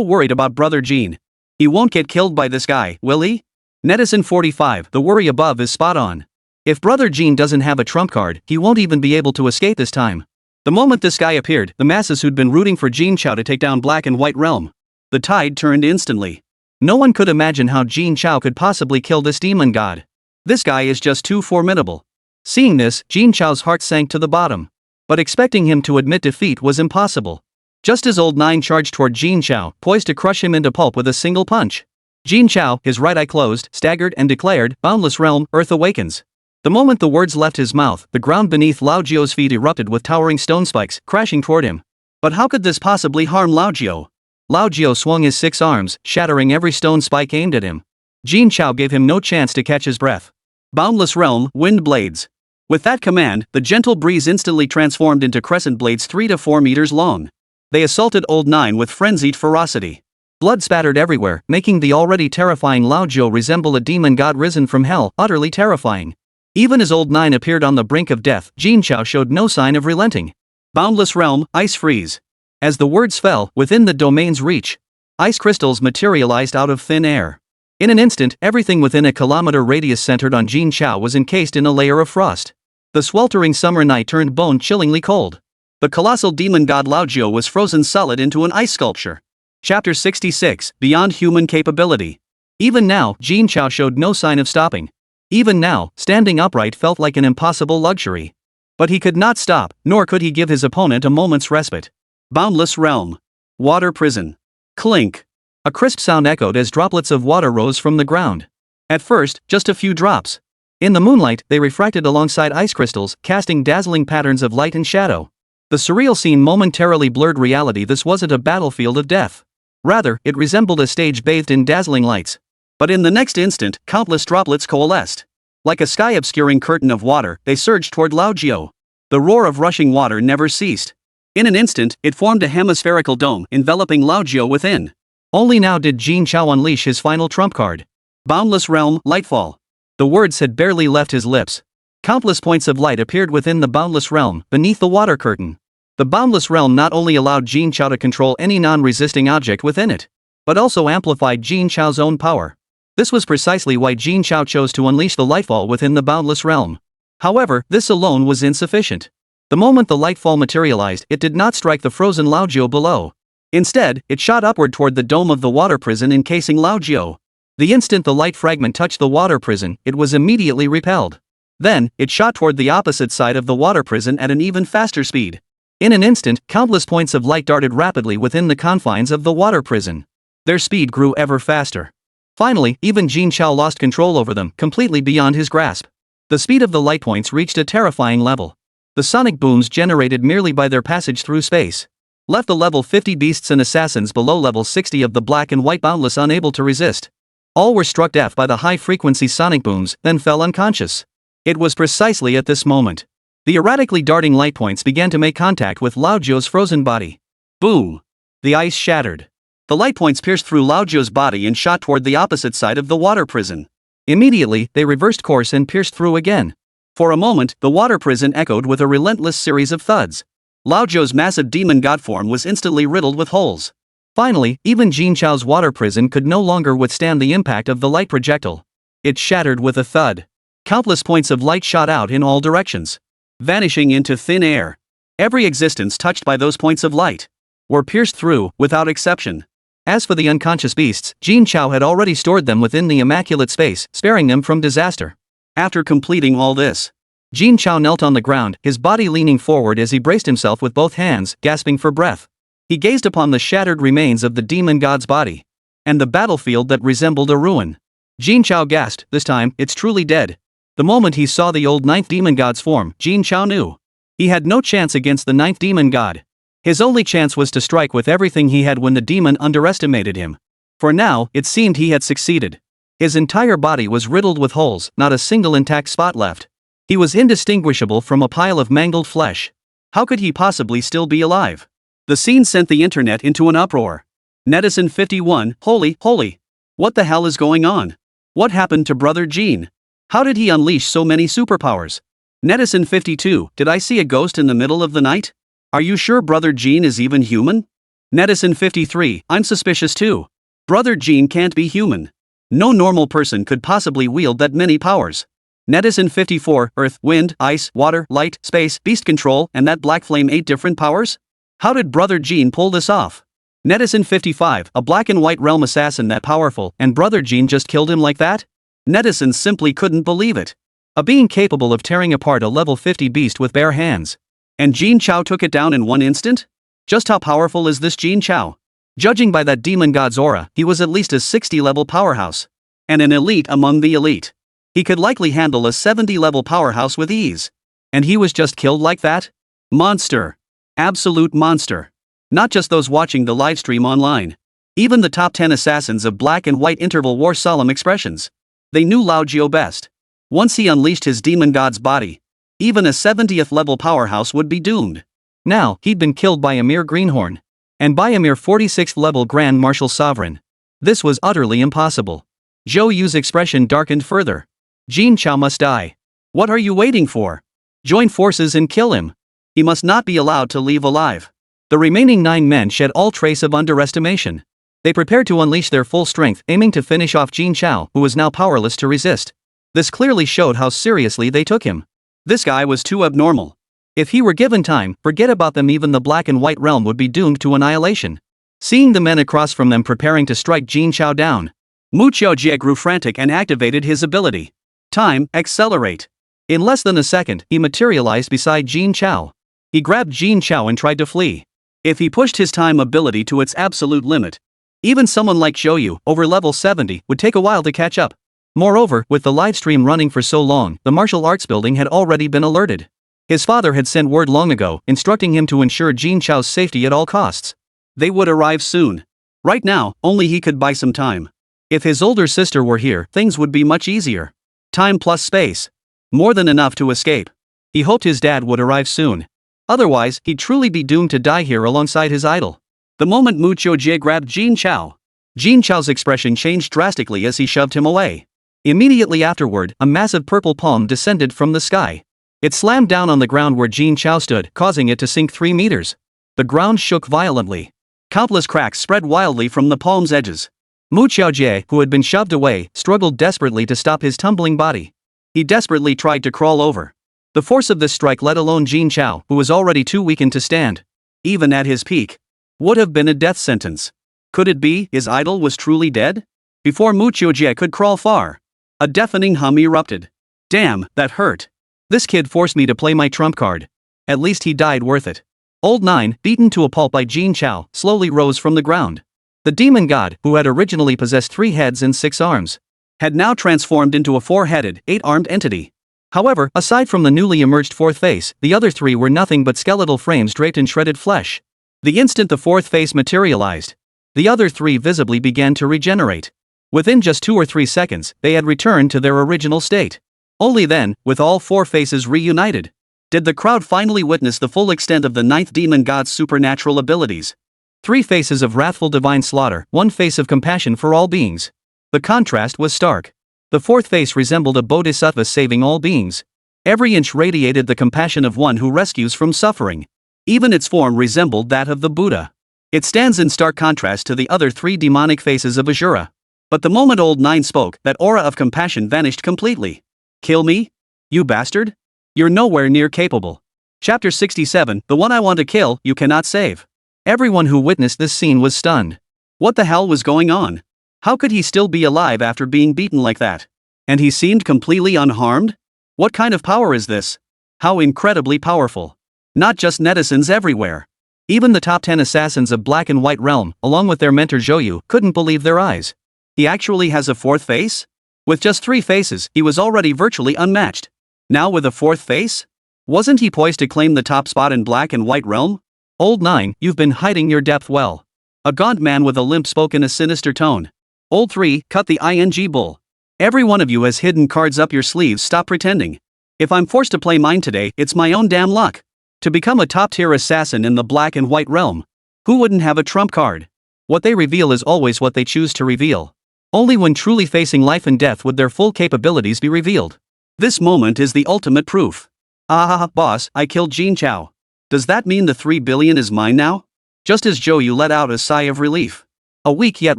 worried about brother Jin. He won't get killed by this guy, will he? Netizen 45, the worry above is spot on. If brother Jin doesn't have a trump card, he won't even be able to escape this time. The moment this guy appeared, the masses who'd been rooting for Jin Chao to take down Black and White Realm. The tide turned instantly. No one could imagine how Jin Chao could possibly kill this demon god. This guy is just too formidable. Seeing this, Jin Chao's heart sank to the bottom. But expecting him to admit defeat was impossible. Just as Old Nine charged toward Jin Chao, poised to crush him into pulp with a single punch. Jin Chao, his right eye closed, staggered and declared, "Boundless realm, earth awakens." The moment the words left his mouth, the ground beneath Lao Jio's feet erupted with towering stone spikes, crashing toward him. But how could this possibly harm Lao Jio? Lao Jio swung his 6 arms, shattering every stone spike aimed at him. Jin Chao gave him no chance to catch his breath. Boundless realm, wind blades. With that command, the gentle breeze instantly transformed into crescent blades 3 to 4 meters long. They assaulted Old Nine with frenzied ferocity. Blood spattered everywhere, making the already terrifying Lao Jio resemble a demon god risen from hell, utterly terrifying. Even as Old Nine appeared on the brink of death, Jin Chao showed no sign of relenting. Boundless realm, ice freeze. As the words fell, within the domain's reach, ice crystals materialized out of thin air. In an instant, everything within a kilometer radius centered on Jin Chao was encased in a layer of frost. The sweltering summer night turned bone-chillingly cold. The colossal demon god Lao Jio was frozen solid into an ice sculpture. Chapter 66, Beyond Human Capability. Even now, Jin Chao showed no sign of stopping. Even now, standing upright felt like an impossible luxury. But he could not stop, nor could he give his opponent a moment's respite. Boundless realm. Water prison. Clink. A crisp sound echoed as droplets of water rose from the ground. At first, just a few drops. In the moonlight, they refracted alongside ice crystals, casting dazzling patterns of light and shadow. The surreal scene momentarily blurred reality. This wasn't a battlefield of death. Rather, it resembled a stage bathed in dazzling lights. But in the next instant, countless droplets coalesced. Like a sky-obscuring curtain of water, they surged toward Lao Jio. The roar of rushing water never ceased. In an instant, it formed a hemispherical dome, enveloping Lao Jio within. Only now did Jin Chao unleash his final trump card. Boundless realm, lightfall. The words had barely left his lips. Countless points of light appeared within the boundless realm, beneath the water curtain. The boundless realm not only allowed Jin Chao to control any non-resisting object within it, but also amplified Jin Chao's own power. This was precisely why Jin Chao chose to unleash the lightfall within the boundless realm. However, this alone was insufficient. The moment the lightfall materialized, it did not strike the frozen Lao Jio below. Instead, it shot upward toward the dome of the water prison encasing Lao Jio. The instant the light fragment touched the water prison, it was immediately repelled. Then, it shot toward the opposite side of the water prison at an even faster speed. In an instant, countless points of light darted rapidly within the confines of the water prison. Their speed grew ever faster. Finally, even Jin Chao lost control over them, completely beyond his grasp. The speed of the light points reached a terrifying level. The sonic booms generated merely by their passage through space left the level 50 beasts and assassins below level 60 of the black and white boundless unable to resist. All were struck deaf by the high-frequency sonic booms, then fell unconscious. It was precisely at this moment. The erratically darting light points began to make contact with Lao Jio's frozen body. Boom! The ice shattered. The light points pierced through Lao Jio's body and shot toward the opposite side of the water prison. Immediately, they reversed course and pierced through again. For a moment, the water prison echoed with a relentless series of thuds. Lao Jio's massive demon god form was instantly riddled with holes. Finally, even Jin Chao's water prison could no longer withstand the impact of the light projectile. It shattered with a thud. Countless points of light shot out in all directions, vanishing into thin air. Every existence touched by those points of light were pierced through, without exception. As for the unconscious beasts, Jin Chao had already stored them within the immaculate space, sparing them from disaster. After completing all this, Jin Chao knelt on the ground, his body leaning forward as he braced himself with both hands, gasping for breath. He gazed upon the shattered remains of the demon god's body and the battlefield that resembled a ruin. Jin Chao gasped, "This time, it's truly dead." The moment he saw the old ninth demon god's form, Jin Chao knew he had no chance against the ninth demon god. His only chance was to strike with everything he had when the demon underestimated him. For now, it seemed he had succeeded. His entire body was riddled with holes, not a single intact spot left. He was indistinguishable from a pile of mangled flesh. How could he possibly still be alive? The scene sent the internet into an uproar. Netizen 51, holy, what the hell is going on? What happened to Brother Jin? How did he unleash so many superpowers? Netizen52, did I see a ghost in the middle of the night? Are you sure Brother Jin is even human? Netizen53, I'm suspicious too. Brother Jin can't be human. No normal person could possibly wield that many powers. Netizen54, earth, wind, ice, water, light, space, beast control, and that black flame 8 different powers? How did Brother Jin pull this off? Netizen55, a black and white realm assassin that powerful, and Brother Jin just killed him like that? Netizens simply couldn't believe it. A being capable of tearing apart a level 50 beast with bare hands. And Jin Chao took it down in one instant? Just how powerful is this Jin Chao? Judging by that demon god's aura, he was at least a 60 level powerhouse. And an elite among the elite. He could likely handle a 70 level powerhouse with ease. And he was just killed like that? Monster. Absolute monster. Not just those watching the livestream online. Even the top 10 assassins of Black and White Interval wore solemn expressions. They knew Lao Jiao best. Once he unleashed his demon god's body, even a 70th level powerhouse would be doomed. Now, he'd been killed by a mere greenhorn. And by a mere 46th level Grand Marshal Sovereign. This was utterly impossible. Zhou Yu's expression darkened further. Jin Chao must die. What are you waiting for? Join forces and kill him. He must not be allowed to leave alive. The remaining 9 men shed all trace of underestimation. They prepared to unleash their full strength, aiming to finish off Jin Chao, who was now powerless to resist. This clearly showed how seriously they took him. This guy was too abnormal. If he were given time, forget about them, even the black and white realm would be doomed to annihilation. Seeing the men across from them preparing to strike Jin Chao down, Mu Qiaojie grew frantic and activated his ability. Time, accelerate. In less than a second, he materialized beside Jin Chao. He grabbed Jin Chao and tried to flee. If he pushed his time ability to its absolute limit, even someone like Zhou Yu, over level 70, would take a while to catch up. Moreover, with the livestream running for so long, the martial arts building had already been alerted. His father had sent word long ago, instructing him to ensure Jin Chao's safety at all costs. They would arrive soon. Right now, only he could buy some time. If his older sister were here, things would be much easier. Time plus space. More than enough to escape. He hoped his dad would arrive soon. Otherwise, he'd truly be doomed to die here alongside his idol. The moment Mu Qiaojie grabbed Jin Chao's expression changed drastically as he shoved him away. Immediately afterward, a massive purple palm descended from the sky. It slammed down on the ground where Jin Chao stood, causing it to sink 3 meters. The ground shook violently. Countless cracks spread wildly from the palm's edges. Mu Qiaojie, who had been shoved away, struggled desperately to stop his tumbling body. He desperately tried to crawl over. The force of this strike, let alone Jin Chao, who was already too weakened to stand, even at his peak, would have been a death sentence. Could it be his idol was truly dead? Before Mu Qiaojie could crawl far, a deafening hum erupted. Damn, that hurt. This kid forced me to play my trump card. At least he died worth it. Old 9, beaten to a pulp by Jin Chao, slowly rose from the ground. The demon god, who had originally possessed 3 heads and 6 arms, had now transformed into a 4-headed, 8-armed entity. However, aside from the newly emerged 4th face, the other 3 were nothing but skeletal frames draped in shredded flesh. The instant the 4th face materialized, the other 3 visibly began to regenerate. Within just 2 or 3 seconds, they had returned to their original state. Only then, with all 4 faces reunited, did the crowd finally witness the full extent of the 9th demon god's supernatural abilities. 3 faces of wrathful divine slaughter, 1 face of compassion for all beings. The contrast was stark. The 4th face resembled a bodhisattva saving all beings. Every inch radiated the compassion of one who rescues from suffering. Even its form resembled that of the Buddha. It stands in stark contrast to the other 3 demonic faces of Azura. But the moment old 9 spoke, that aura of compassion vanished completely. Kill me? You bastard? You're nowhere near capable. Chapter 67, the one I want to kill, you cannot save. Everyone who witnessed this scene was stunned. What the hell was going on? How could he still be alive after being beaten like that? And he seemed completely unharmed? What kind of power is this? How incredibly powerful. Not just netizens everywhere. Even the top 10 assassins of Black and White Realm, along with their mentor Zhou Yu, couldn't believe their eyes. He actually has a 4th face? With just 3 faces, he was already virtually unmatched. Now with a 4th face? Wasn't he poised to claim the top spot in Black and White Realm? Old 9, you've been hiding your depth well. A gaunt man with a limp spoke in a sinister tone. Old 3, cut the ing bull. Every one of you has hidden cards up your sleeves, stop pretending. If I'm forced to play mine today, it's my own damn luck. To become a top-tier assassin in the Black and White Realm, who wouldn't have a trump card? What they reveal is always what they choose to reveal. Only when truly facing life and death would their full capabilities be revealed. This moment is the ultimate proof. Ah, boss, I killed Jin Chao. Does that mean the 3 billion is mine now? Just as Joyu let out a sigh of relief, a weak yet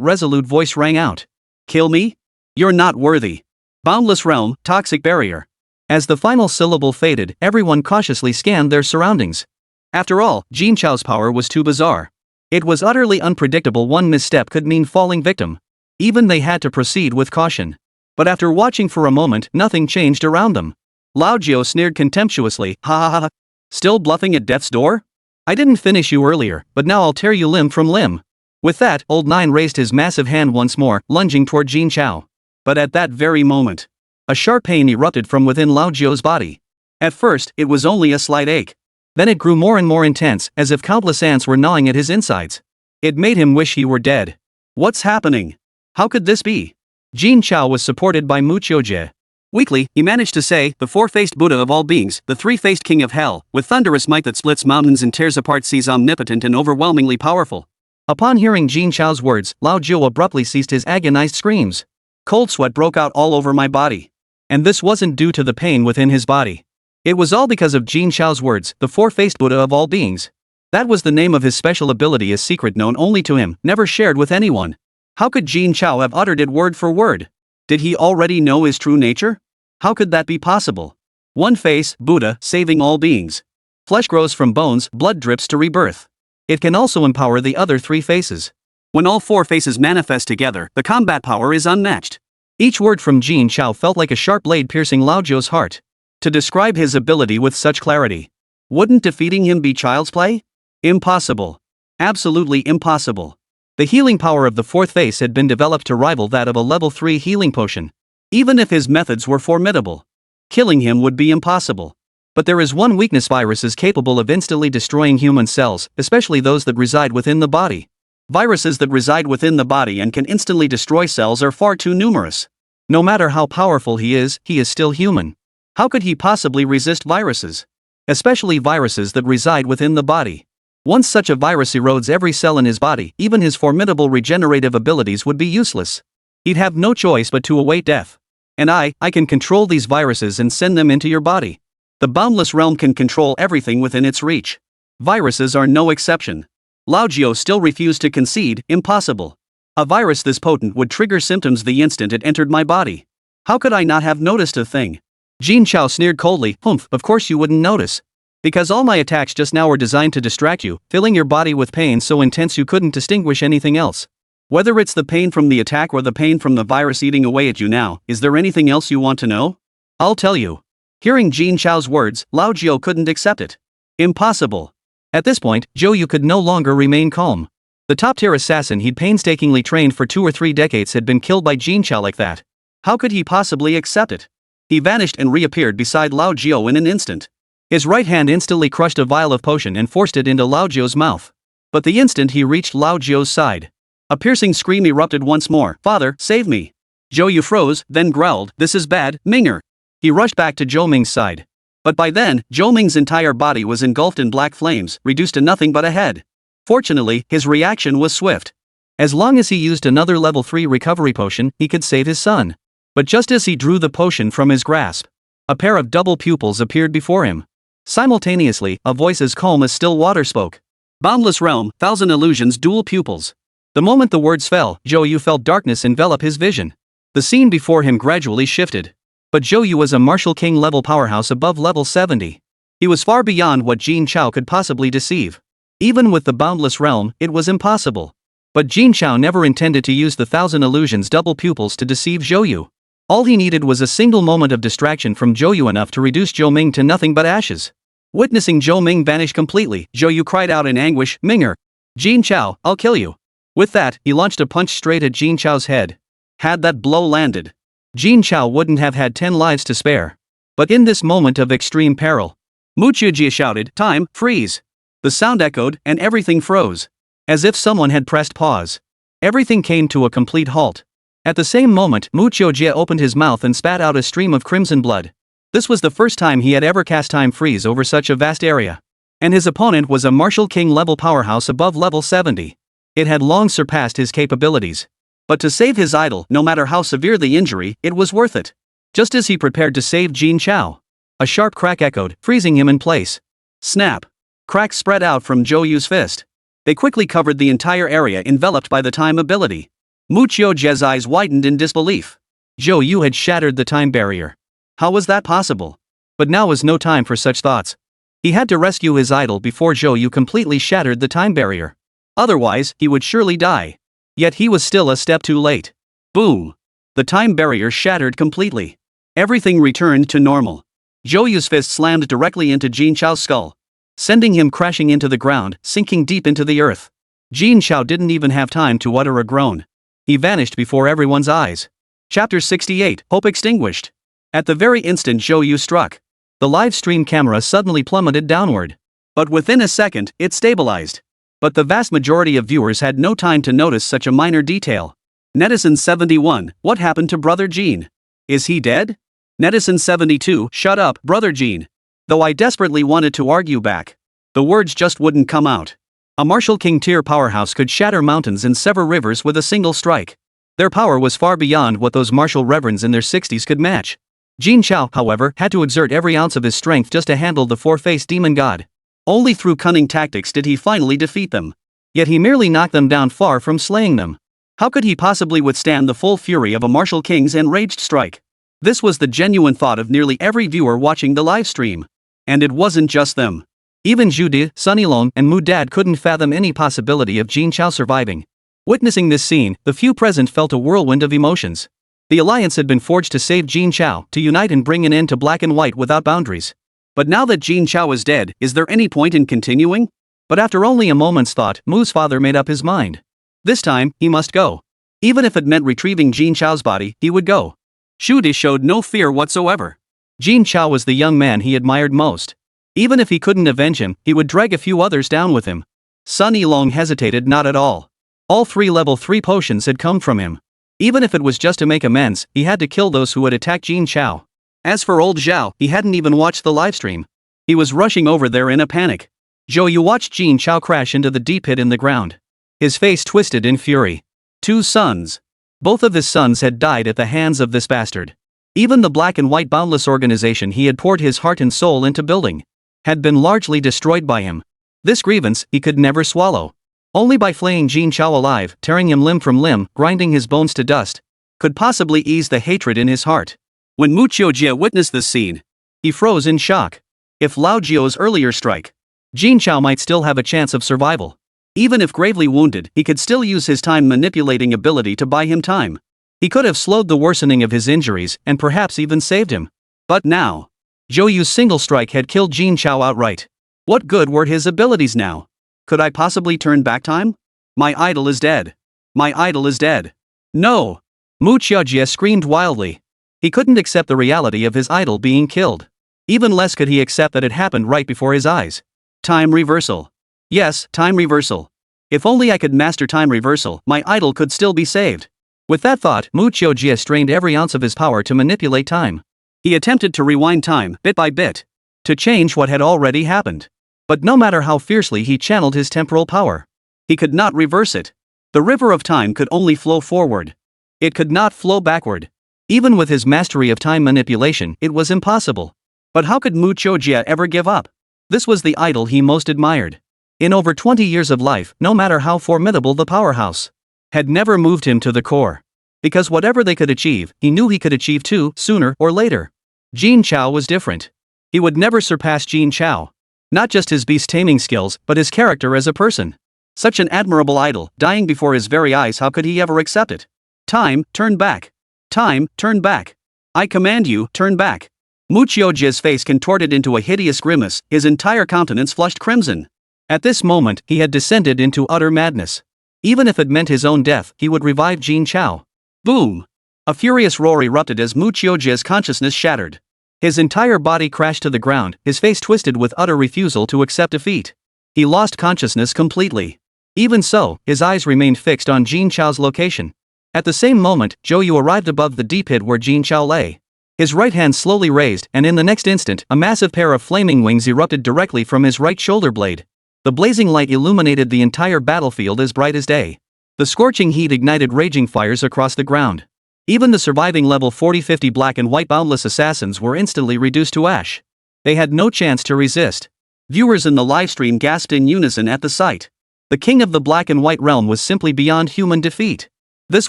resolute voice rang out. Kill me? You're not worthy. Boundless realm, toxic barrier. As the final syllable faded, everyone cautiously scanned their surroundings. After all, Jin Chao's power was too bizarre. It was utterly unpredictable. One misstep could mean falling victim. Even they had to proceed with caution. But after watching for a moment, nothing changed around them. Lao Jiao sneered contemptuously, ha ha ha. Still bluffing at death's door? I didn't finish you earlier, but now I'll tear you limb from limb. With that, Old Nine raised his massive hand once more, lunging toward Jin Chao. But at that very moment, a sharp pain erupted from within Lao Jiao's body. At first, it was only a slight ache. Then it grew more and more intense, as if countless ants were gnawing at his insides. It made him wish he were dead. What's happening? How could this be? Jin Chao was supported by Mu Qiujie. Weakly, he managed to say, the four-faced Buddha of all beings, the three-faced king of hell, with thunderous might that splits mountains and tears apart seas, omnipotent and overwhelmingly powerful. Upon hearing Jin Chao's words, Lao Jiao abruptly ceased his agonized screams. Cold sweat broke out all over my body. And this wasn't due to the pain within his body. It was all because of Jin Chao's words, the four-faced Buddha of all beings. That was the name of his special ability, a secret known only to him, never shared with anyone. How could Jin Chao have uttered it word for word? Did he already know his true nature? How could that be possible? One face, Buddha, saving all beings. Flesh grows from bones, blood drips to rebirth. It can also empower the other three faces. When all four faces manifest together, the combat power is unmatched. Each word from Jin Chao felt like a sharp blade piercing Lao Jiao's heart. To describe his ability with such clarity. Wouldn't defeating him be child's play? Impossible. Absolutely impossible. The healing power of the fourth face had been developed to rival that of a level 3 healing potion. Even if his methods were formidable, killing him would be impossible. But there is one weakness: viruses capable of instantly destroying human cells, especially those that reside within the body. Viruses that reside within the body and can instantly destroy cells are far too numerous. No matter how powerful he is still human. How could he possibly resist viruses? Especially viruses that reside within the body. Once such a virus erodes every cell in his body, even his formidable regenerative abilities would be useless. He'd have no choice but to await death. And I can control these viruses and send them into your body. The boundless realm can control everything within its reach. Viruses are no exception. Lao Jiao still refused to concede, impossible. A virus this potent would trigger symptoms the instant it entered my body. How could I not have noticed a thing? Jin Chao sneered coldly, humph, of course you wouldn't notice. Because all my attacks just now were designed to distract you, filling your body with pain so intense you couldn't distinguish anything else. Whether it's the pain from the attack or the pain from the virus eating away at you now, is there anything else you want to know? I'll tell you. Hearing Jin Chao's words, Lao Jiao couldn't accept it. Impossible. At this point, Joyu could no longer remain calm. The top-tier assassin he'd painstakingly trained for 2 or 3 decades had been killed by Jin Chao like that. How could he possibly accept it? He vanished and reappeared beside Lao Jiao in an instant. His right hand instantly crushed a vial of potion and forced it into Lao Jiao's mouth. But the instant he reached Lao Jiao's side, a piercing scream erupted once more. Father, save me. Joyu froze, then growled, this is bad, Minger. He rushed back to Zhou Ming's side. But by then, Zhou Ming's entire body was engulfed in black flames, reduced to nothing but a head. Fortunately, his reaction was swift. As long as he used another level 3 recovery potion, he could save his son. But just as he drew the potion from his grasp, a pair of double pupils appeared before him. Simultaneously, a voice as calm as still water spoke. Boundless realm, thousand illusions, dual pupils. The moment the words fell, Joyu felt darkness envelop his vision. The scene before him gradually shifted. But Joyu was a martial king level powerhouse above level 70. He was far beyond what Jin Chao could possibly deceive. Even with the boundless realm, it was impossible. But Jin Chao never intended to use the thousand illusions double pupils to deceive Joyu. All he needed was a single moment of distraction from Joyu, enough to reduce Zhou Ming to nothing but ashes. Witnessing Zhou Ming vanish completely, Joyu cried out in anguish, Minger! Jin Chao, I'll kill you! With that, he launched a punch straight at Jin Chao's head. Had that blow landed, Jin Chao wouldn't have had 10 lives to spare. But in this moment of extreme peril, Mu Qiujie shouted, time, freeze! The sound echoed, and everything froze. As if someone had pressed pause. Everything came to a complete halt. At the same moment, Mu Qiujie opened his mouth and spat out a stream of crimson blood. This was the first time he had ever cast time freeze over such a vast area. And his opponent was a martial king level powerhouse above level 70. It had long surpassed his capabilities. But to save his idol, no matter how severe the injury, it was worth it. Just as he prepared to save Jin Chao, a sharp crack echoed, freezing him in place. Snap! Cracks spread out from Zhou Yu's fist. They quickly covered the entire area enveloped by the time ability. Mu Qiujie's eyes widened in disbelief. Zhou Yu had shattered the time barrier. How was that possible? But now was no time for such thoughts. He had to rescue his idol before Zhou Yu completely shattered the time barrier. Otherwise, he would surely die. Yet he was still a step too late. Boom! The time barrier shattered completely. Everything returned to normal. Zhou Yu's fist slammed directly into Jin Chao's skull, sending him crashing into the ground, sinking deep into the earth. Jin Chao didn't even have time to utter a groan. He vanished before everyone's eyes. Chapter 68, Hope Extinguished. At the very instant Zhou Yu struck, the live stream camera suddenly plummeted downward. But within a second, it stabilized. But the vast majority of viewers had no time to notice such a minor detail. Netizen 71, what happened to Brother Jin? Is he dead? Netizen 72, shut up, Brother Jin. Though I desperately wanted to argue back, the words just wouldn't come out. A martial king tier powerhouse could shatter mountains and sever rivers with a single strike. Their power was far beyond what those martial reverends in their 60s could match. Jin Chao, however, had to exert every ounce of his strength just to handle the four-faced demon god. Only through cunning tactics did he finally defeat them. Yet he merely knocked them down far from slaying them. How could he possibly withstand the full fury of a martial king's enraged strike? This was the genuine thought of nearly every viewer watching the live stream. And it wasn't just them. Even Zhu Di, Sunny Long, and Mu Dad couldn't fathom any possibility of Jin Chao surviving. Witnessing this scene, the few present felt a whirlwind of emotions. The alliance had been forged to save Jin Chao, to unite and bring an end to black and white without boundaries. But now that Jin Chao is dead, is there any point in continuing? But after only a moment's thought, Mu's father made up his mind. This time, he must go. Even if it meant retrieving Jin Chao's body, he would go. Zhu Di showed no fear whatsoever. Jin Chao was the young man he admired most. Even if he couldn't avenge him, he would drag a few others down with him. Sun Yilong hesitated not at all. All 3 level 3 potions had come from him. Even if it was just to make amends, he had to kill those who had attacked Jin Chao. As for old Zhao, he hadn't even watched the livestream. He was rushing over there in a panic. Zhou Yu watched Jin Chao crash into the deep pit in the ground. His face twisted in fury. 2 sons. Both of his sons had died at the hands of this bastard. Even the black and white boundless organization he had poured his heart and soul into building had been largely destroyed by him. This grievance he could never swallow. Only by flaying Jin Chao alive, tearing him limb from limb, grinding his bones to dust, could possibly ease the hatred in his heart. When Mu Qiujie witnessed this scene, he froze in shock. If Lao Jiao's earlier strike, Jin Chao might still have a chance of survival. Even if gravely wounded, he could still use his time manipulating ability to buy him time. He could have slowed the worsening of his injuries and perhaps even saved him. But now, Zhou Yu's single strike had killed Jin Chao outright. What good were his abilities now? Could I possibly turn back time? My idol is dead. My idol is dead. No! Mu Qiujie screamed wildly. He couldn't accept the reality of his idol being killed. Even less could he accept that it happened right before his eyes. Time reversal. Yes, time reversal. If only I could master time reversal, my idol could still be saved. With that thought, Mu Qiujie strained every ounce of his power to manipulate time. He attempted to rewind time, bit by bit, to change what had already happened. But no matter how fiercely he channeled his temporal power, he could not reverse it. The river of time could only flow forward. It could not flow backward. Even with his mastery of time manipulation, it was impossible. But how could Mu Qiujie ever give up? This was the idol he most admired. In over 20 years of life, no matter how formidable the powerhouse, had never moved him to the core. Because whatever they could achieve, he knew he could achieve too, sooner or later. Jin Chao was different. He would never surpass Jin Chao. Not just his beast taming skills, but his character as a person. Such an admirable idol, dying before his very eyes, how could he ever accept it? Time, turn back. Time, turn back. I command you, turn back. Mu Qiujie's face contorted into a hideous grimace, his entire countenance flushed crimson. At this moment, he had descended into utter madness. Even if it meant his own death, he would revive Jin Chao. Boom! A furious roar erupted as Mu Qiujie's consciousness shattered. His entire body crashed to the ground, his face twisted with utter refusal to accept defeat. He lost consciousness completely. Even so, his eyes remained fixed on Jin Chao's location. At the same moment, Zhou Yu arrived above the deep pit where Jin Chao lay. His right hand slowly raised, and in the next instant, a massive pair of flaming wings erupted directly from his right shoulder blade. The blazing light illuminated the entire battlefield as bright as day. The scorching heat ignited raging fires across the ground. Even the surviving level 40-50 black and white boundless assassins were instantly reduced to ash. They had no chance to resist. Viewers in the livestream gasped in unison at the sight. The king of the black and white realm was simply beyond human defeat. This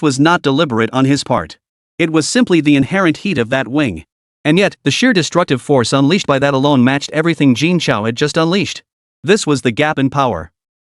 was not deliberate on his part. It was simply the inherent heat of that wing. And yet, the sheer destructive force unleashed by that alone matched everything Jin Chao had just unleashed. This was the gap in power.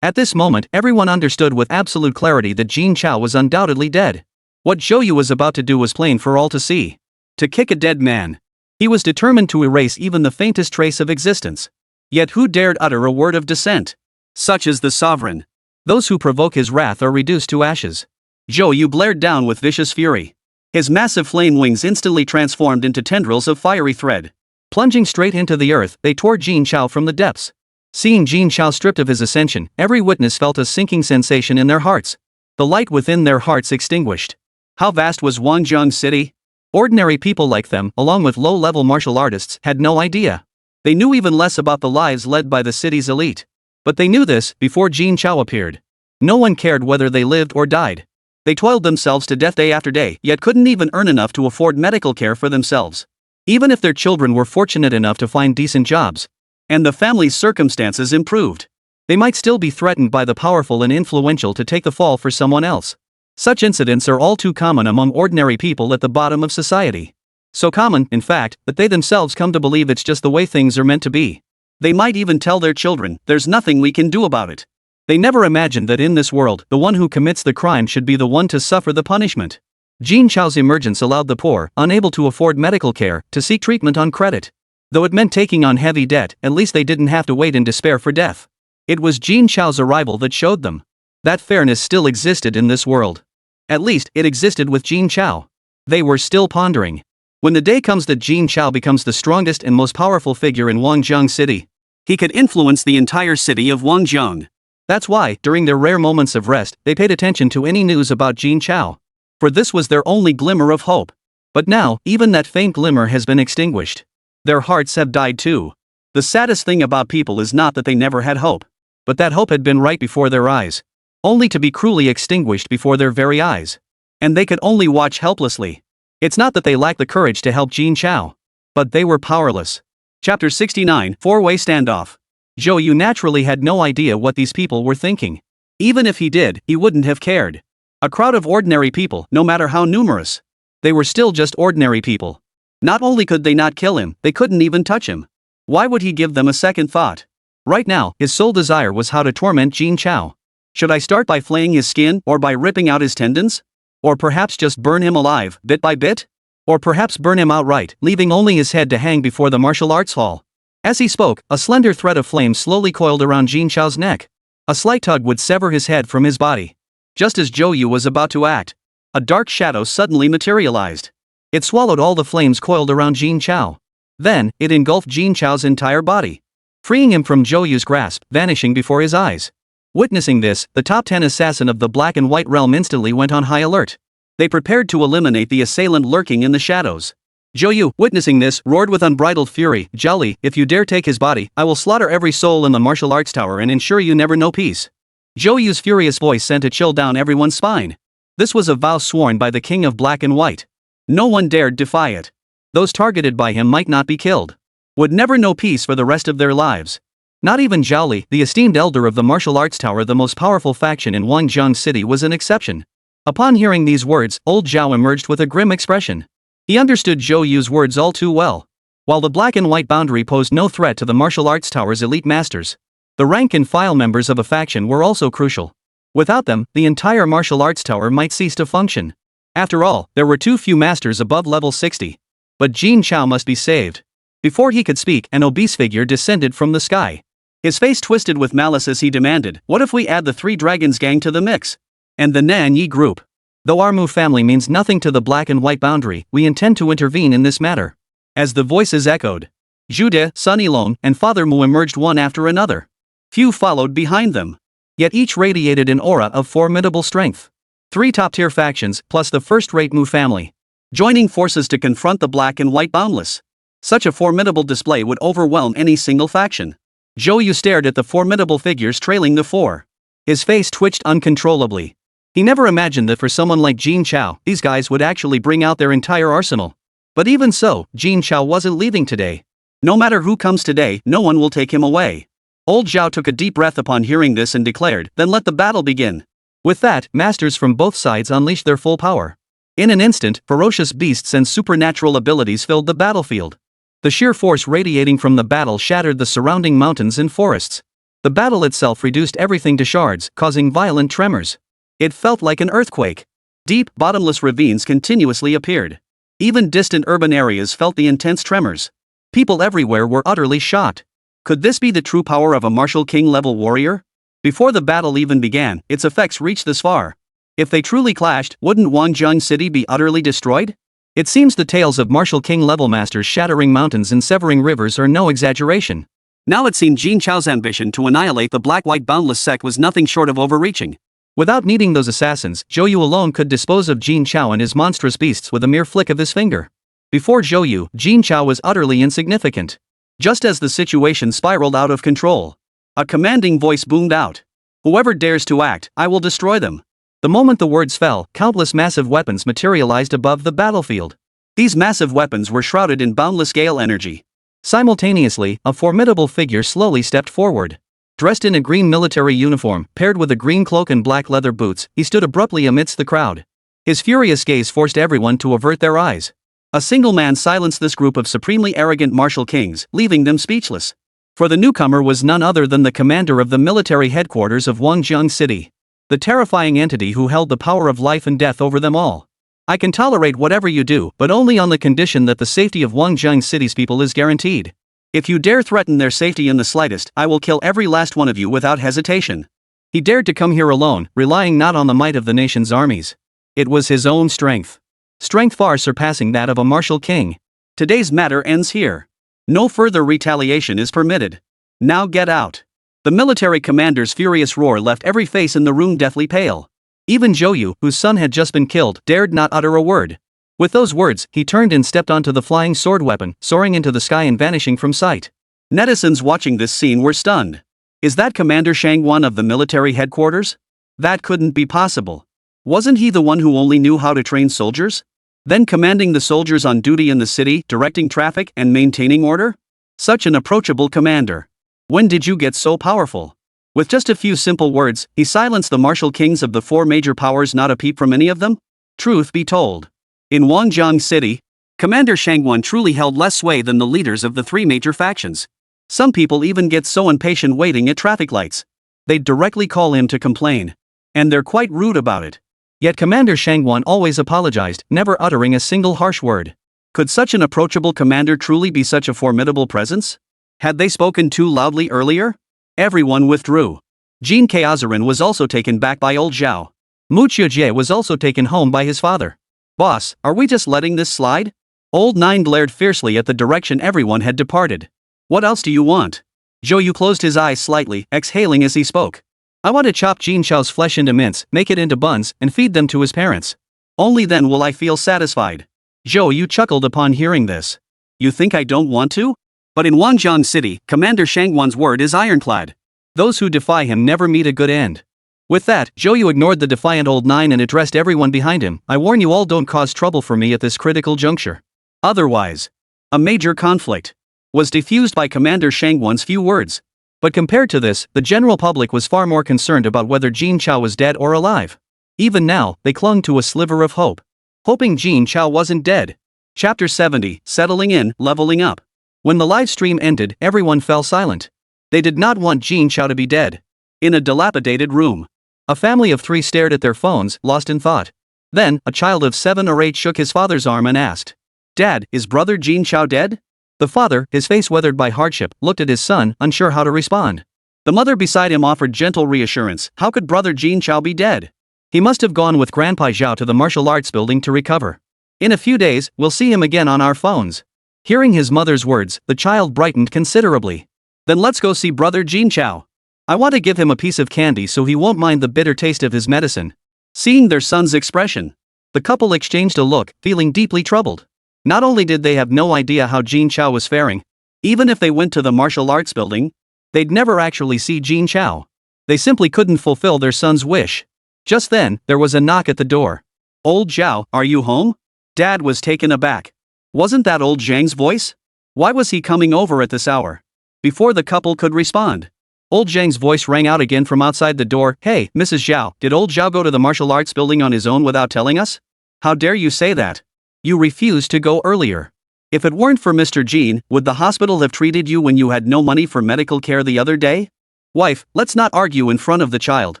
At this moment, everyone understood with absolute clarity that Jin Chao was undoubtedly dead. What Zhou Yu was about to do was plain for all to see. To kick a dead man. He was determined to erase even the faintest trace of existence. Yet who dared utter a word of dissent? Such is the sovereign. Those who provoke his wrath are reduced to ashes. Zhou Yu blared down with vicious fury. His massive flame wings instantly transformed into tendrils of fiery thread. Plunging straight into the earth, they tore Jin Chao from the depths. Seeing Jin Chao stripped of his ascension, every witness felt a sinking sensation in their hearts. The light within their hearts extinguished. How vast was Wanzhong City? Ordinary people like them, along with low-level martial artists, had no idea. They knew even less about the lives led by the city's elite. But they knew this before Jin Chao appeared. No one cared whether they lived or died. They toiled themselves to death day after day, yet couldn't even earn enough to afford medical care for themselves. Even if their children were fortunate enough to find decent jobs, and the family's circumstances improved, they might still be threatened by the powerful and influential to take the fall for someone else. Such incidents are all too common among ordinary people at the bottom of society. So common, in fact, that they themselves come to believe it's just the way things are meant to be. They might even tell their children, "There's nothing we can do about it." They never imagined that in this world, the one who commits the crime should be the one to suffer the punishment. Jin Chao's emergence allowed the poor, unable to afford medical care, to seek treatment on credit. Though it meant taking on heavy debt, at least they didn't have to wait in despair for death. It was Jin Chao's arrival that showed them that fairness still existed in this world. At least, it existed with Jin Chao. They were still pondering. When the day comes that Jin Chao becomes the strongest and most powerful figure in Wanzhong City, he could influence the entire city of Wanzhong. That's why, during their rare moments of rest, they paid attention to any news about Jin Chao. For this was their only glimmer of hope. But now, even that faint glimmer has been extinguished. Their hearts have died too. The saddest thing about people is not that they never had hope, but that hope had been right before their eyes, only to be cruelly extinguished before their very eyes. And they could only watch helplessly. It's not that they lacked the courage to help Jin Chao, but they were powerless. Chapter 69, Four-Way Standoff. Zhou Yu naturally had no idea what these people were thinking. Even if he did, he wouldn't have cared. A crowd of ordinary people, no matter how numerous. They were still just ordinary people. Not only could they not kill him, they couldn't even touch him. Why would he give them a second thought? Right now, his sole desire was how to torment Jin Chao. Should I start by flaying his skin, or by ripping out his tendons? Or perhaps just burn him alive, bit by bit? Or perhaps burn him outright, leaving only his head to hang before the martial arts hall? As he spoke, a slender thread of flame slowly coiled around Jin Chao's neck. A slight tug would sever his head from his body. Just as Zhou Yu was about to act, a dark shadow suddenly materialized. It swallowed all the flames coiled around Jin Chao. Then, it engulfed Jin Chao's entire body, freeing him from Zhou Yu's grasp, vanishing before his eyes. Witnessing this, the top 10 assassin of the black and white realm instantly went on high alert. They prepared to eliminate the assailant lurking in the shadows. Zhou Yu, witnessing this, roared with unbridled fury, "Jolly, if you dare take his body, I will slaughter every soul in the martial arts tower and ensure you never know peace." Zhou Yu's furious voice sent a chill down everyone's spine. This was a vow sworn by the king of black and white. No one dared defy it. Those targeted by him might not be killed, would never know peace for the rest of their lives. Not even Zhao Li, the esteemed elder of the martial arts tower, the most powerful faction in Wanzhong City, was an exception. Upon hearing these words, old Zhao emerged with a grim expression. He understood Zhou Yu's words all too well. While the black and white boundary posed no threat to the martial arts tower's elite masters, the rank and file members of a faction were also crucial. Without them, the entire martial arts tower might cease to function. After all, there were too few masters above level 60. But Jin Chao must be saved. Before he could speak, an obese figure descended from the sky. His face twisted with malice as he demanded, "What if we add the Three Dragons gang to the mix? And the Nan Yi group? Though our Mu family means nothing to the black and white boundary, we intend to intervene in this matter." As the voices echoed, Zhu De, Sun Yilong, and Father Mu emerged one after another. Few followed behind them. Yet each radiated an aura of formidable strength. 3 top-tier factions, plus the first-rate Mu family, joining forces to confront the black and white boundless. Such a formidable display would overwhelm any single faction. Zhou Yu stared at the formidable figures trailing the 4. His face twitched uncontrollably. He never imagined that for someone like Jin Chao, these guys would actually bring out their entire arsenal. But even so, Jin Chao wasn't leaving today. No matter who comes today, no one will take him away. Old Zhao took a deep breath upon hearing this and declared, "Then let the battle begin." With that, masters from both sides unleashed their full power. In an instant, ferocious beasts and supernatural abilities filled the battlefield. The sheer force radiating from the battle shattered the surrounding mountains and forests. The battle itself reduced everything to shards, causing violent tremors. It felt like an earthquake. Deep, bottomless ravines continuously appeared. Even distant urban areas felt the intense tremors. People everywhere were utterly shocked. Could this be the true power of a martial king-level warrior? Before the battle even began, its effects reached this far. If they truly clashed, wouldn't Wanjiang City be utterly destroyed? It seems the tales of martial king-level masters shattering mountains and severing rivers are no exaggeration. Now it seemed Jin Chao's ambition to annihilate the black-white boundless sect was nothing short of overreaching. Without needing those assassins, Zhou Yu alone could dispose of Jin Chao and his monstrous beasts with a mere flick of his finger. Before Zhou Yu, Jin Chao was utterly insignificant. Just as the situation spiraled out of control, a commanding voice boomed out. "Whoever dares to act, I will destroy them." The moment the words fell, countless massive weapons materialized above the battlefield. These massive weapons were shrouded in boundless gale energy. Simultaneously, a formidable figure slowly stepped forward. Dressed in a green military uniform, paired with a green cloak and black leather boots, he stood abruptly amidst the crowd. His furious gaze forced everyone to avert their eyes. A single man silenced this group of supremely arrogant martial kings, leaving them speechless. For the newcomer was none other than the commander of the military headquarters of Wanjiang City. The terrifying entity who held the power of life and death over them all. "I can tolerate whatever you do, but only on the condition that the safety of Wanjiang City's people is guaranteed. If you dare threaten their safety in the slightest, I will kill every last one of you without hesitation." He dared to come here alone, relying not on the might of the nation's armies. It was his own strength. Strength far surpassing that of a martial king. Today's matter ends here. No further retaliation is permitted. Now get out. The military commander's furious roar left every face in the room deathly pale. Even Zhou Yu, whose son had just been killed, dared not utter a word. With those words, he turned and stepped onto the flying sword weapon, soaring into the sky and vanishing from sight. Netizens watching this scene were stunned. Is that Commander Shangwan of the military headquarters? That couldn't be possible. Wasn't he the one who only knew how to train soldiers? Then commanding the soldiers on duty in the city, directing traffic and maintaining order? Such an approachable commander. When did you get so powerful? With just a few simple words, he silenced the martial kings of the four major powers, not a peep from any of them? Truth be told, in Wanjiang City, Commander Shangwan truly held less sway than the leaders of the three major factions. Some people even get so impatient waiting at traffic lights. They'd directly call him to complain. And they're quite rude about it. Yet Commander Shangwan always apologized, never uttering a single harsh word. Could such an approachable commander truly be such a formidable presence? Had they spoken too loudly earlier? Everyone withdrew. Jin Kaozarin was also taken back by old Zhao. Mu Qiujie was also taken home by his father. "Boss, are we just letting this slide?" Old Nine glared fiercely at the direction everyone had departed. "What else do you want?" Zhou Yu closed his eyes slightly, exhaling as he spoke. "I want to chop Jin Chao's flesh into mince, make it into buns, and feed them to his parents. Only then will I feel satisfied." Zhou Yu chuckled upon hearing this. "You think I don't want to? But in Wanjiang City, Commander Shangwan's word is ironclad. Those who defy him never meet a good end." With that, Zhou Yu ignored the defiant old Nine and addressed everyone behind him. "I warn you all, don't cause trouble for me at this critical juncture. Otherwise, a major conflict was diffused by Commander Shangwan's few words. But compared to this, the general public was far more concerned about whether Jin Chao was dead or alive. Even now, they clung to a sliver of hope. Hoping Jin Chao wasn't dead. Chapter 70, Settling in, Leveling Up. When the live stream ended, everyone fell silent. They did not want Jin Chao to be dead. In a dilapidated room, a family of 3 stared at their phones, lost in thought. Then, a child of 7 or 8 shook his father's arm and asked, "Dad, is brother Jin Chao dead?" The father, his face weathered by hardship, looked at his son, unsure how to respond. The mother beside him offered gentle reassurance. How could brother Jin Chao be dead? He must have gone with Grandpa Zhao to the martial arts building to recover. In a few days, we'll see him again on our phones. Hearing his mother's words, the child brightened considerably. Then let's go see brother Jin Chao. I want to give him a piece of candy so he won't mind the bitter taste of his medicine. Seeing their son's expression, the couple exchanged a look, feeling deeply troubled. Not only did they have no idea how Jin Chao was faring, even if they went to the martial arts building, they'd never actually see Jin Chao. They simply couldn't fulfill their son's wish. Just then, there was a knock at the door. Old Zhao, are you home? Dad was taken aback. Wasn't that old Zhang's voice? Why was he coming over at this hour? Before the couple could respond, old Zhang's voice rang out again from outside the door. Hey, Mrs. Zhao, did old Zhao go to the martial arts building on his own without telling us? How dare you say that? You refused to go earlier. If it weren't for Mr. Jin, would the hospital have treated you when you had no money for medical care the other day? Wife, let's not argue in front of the child.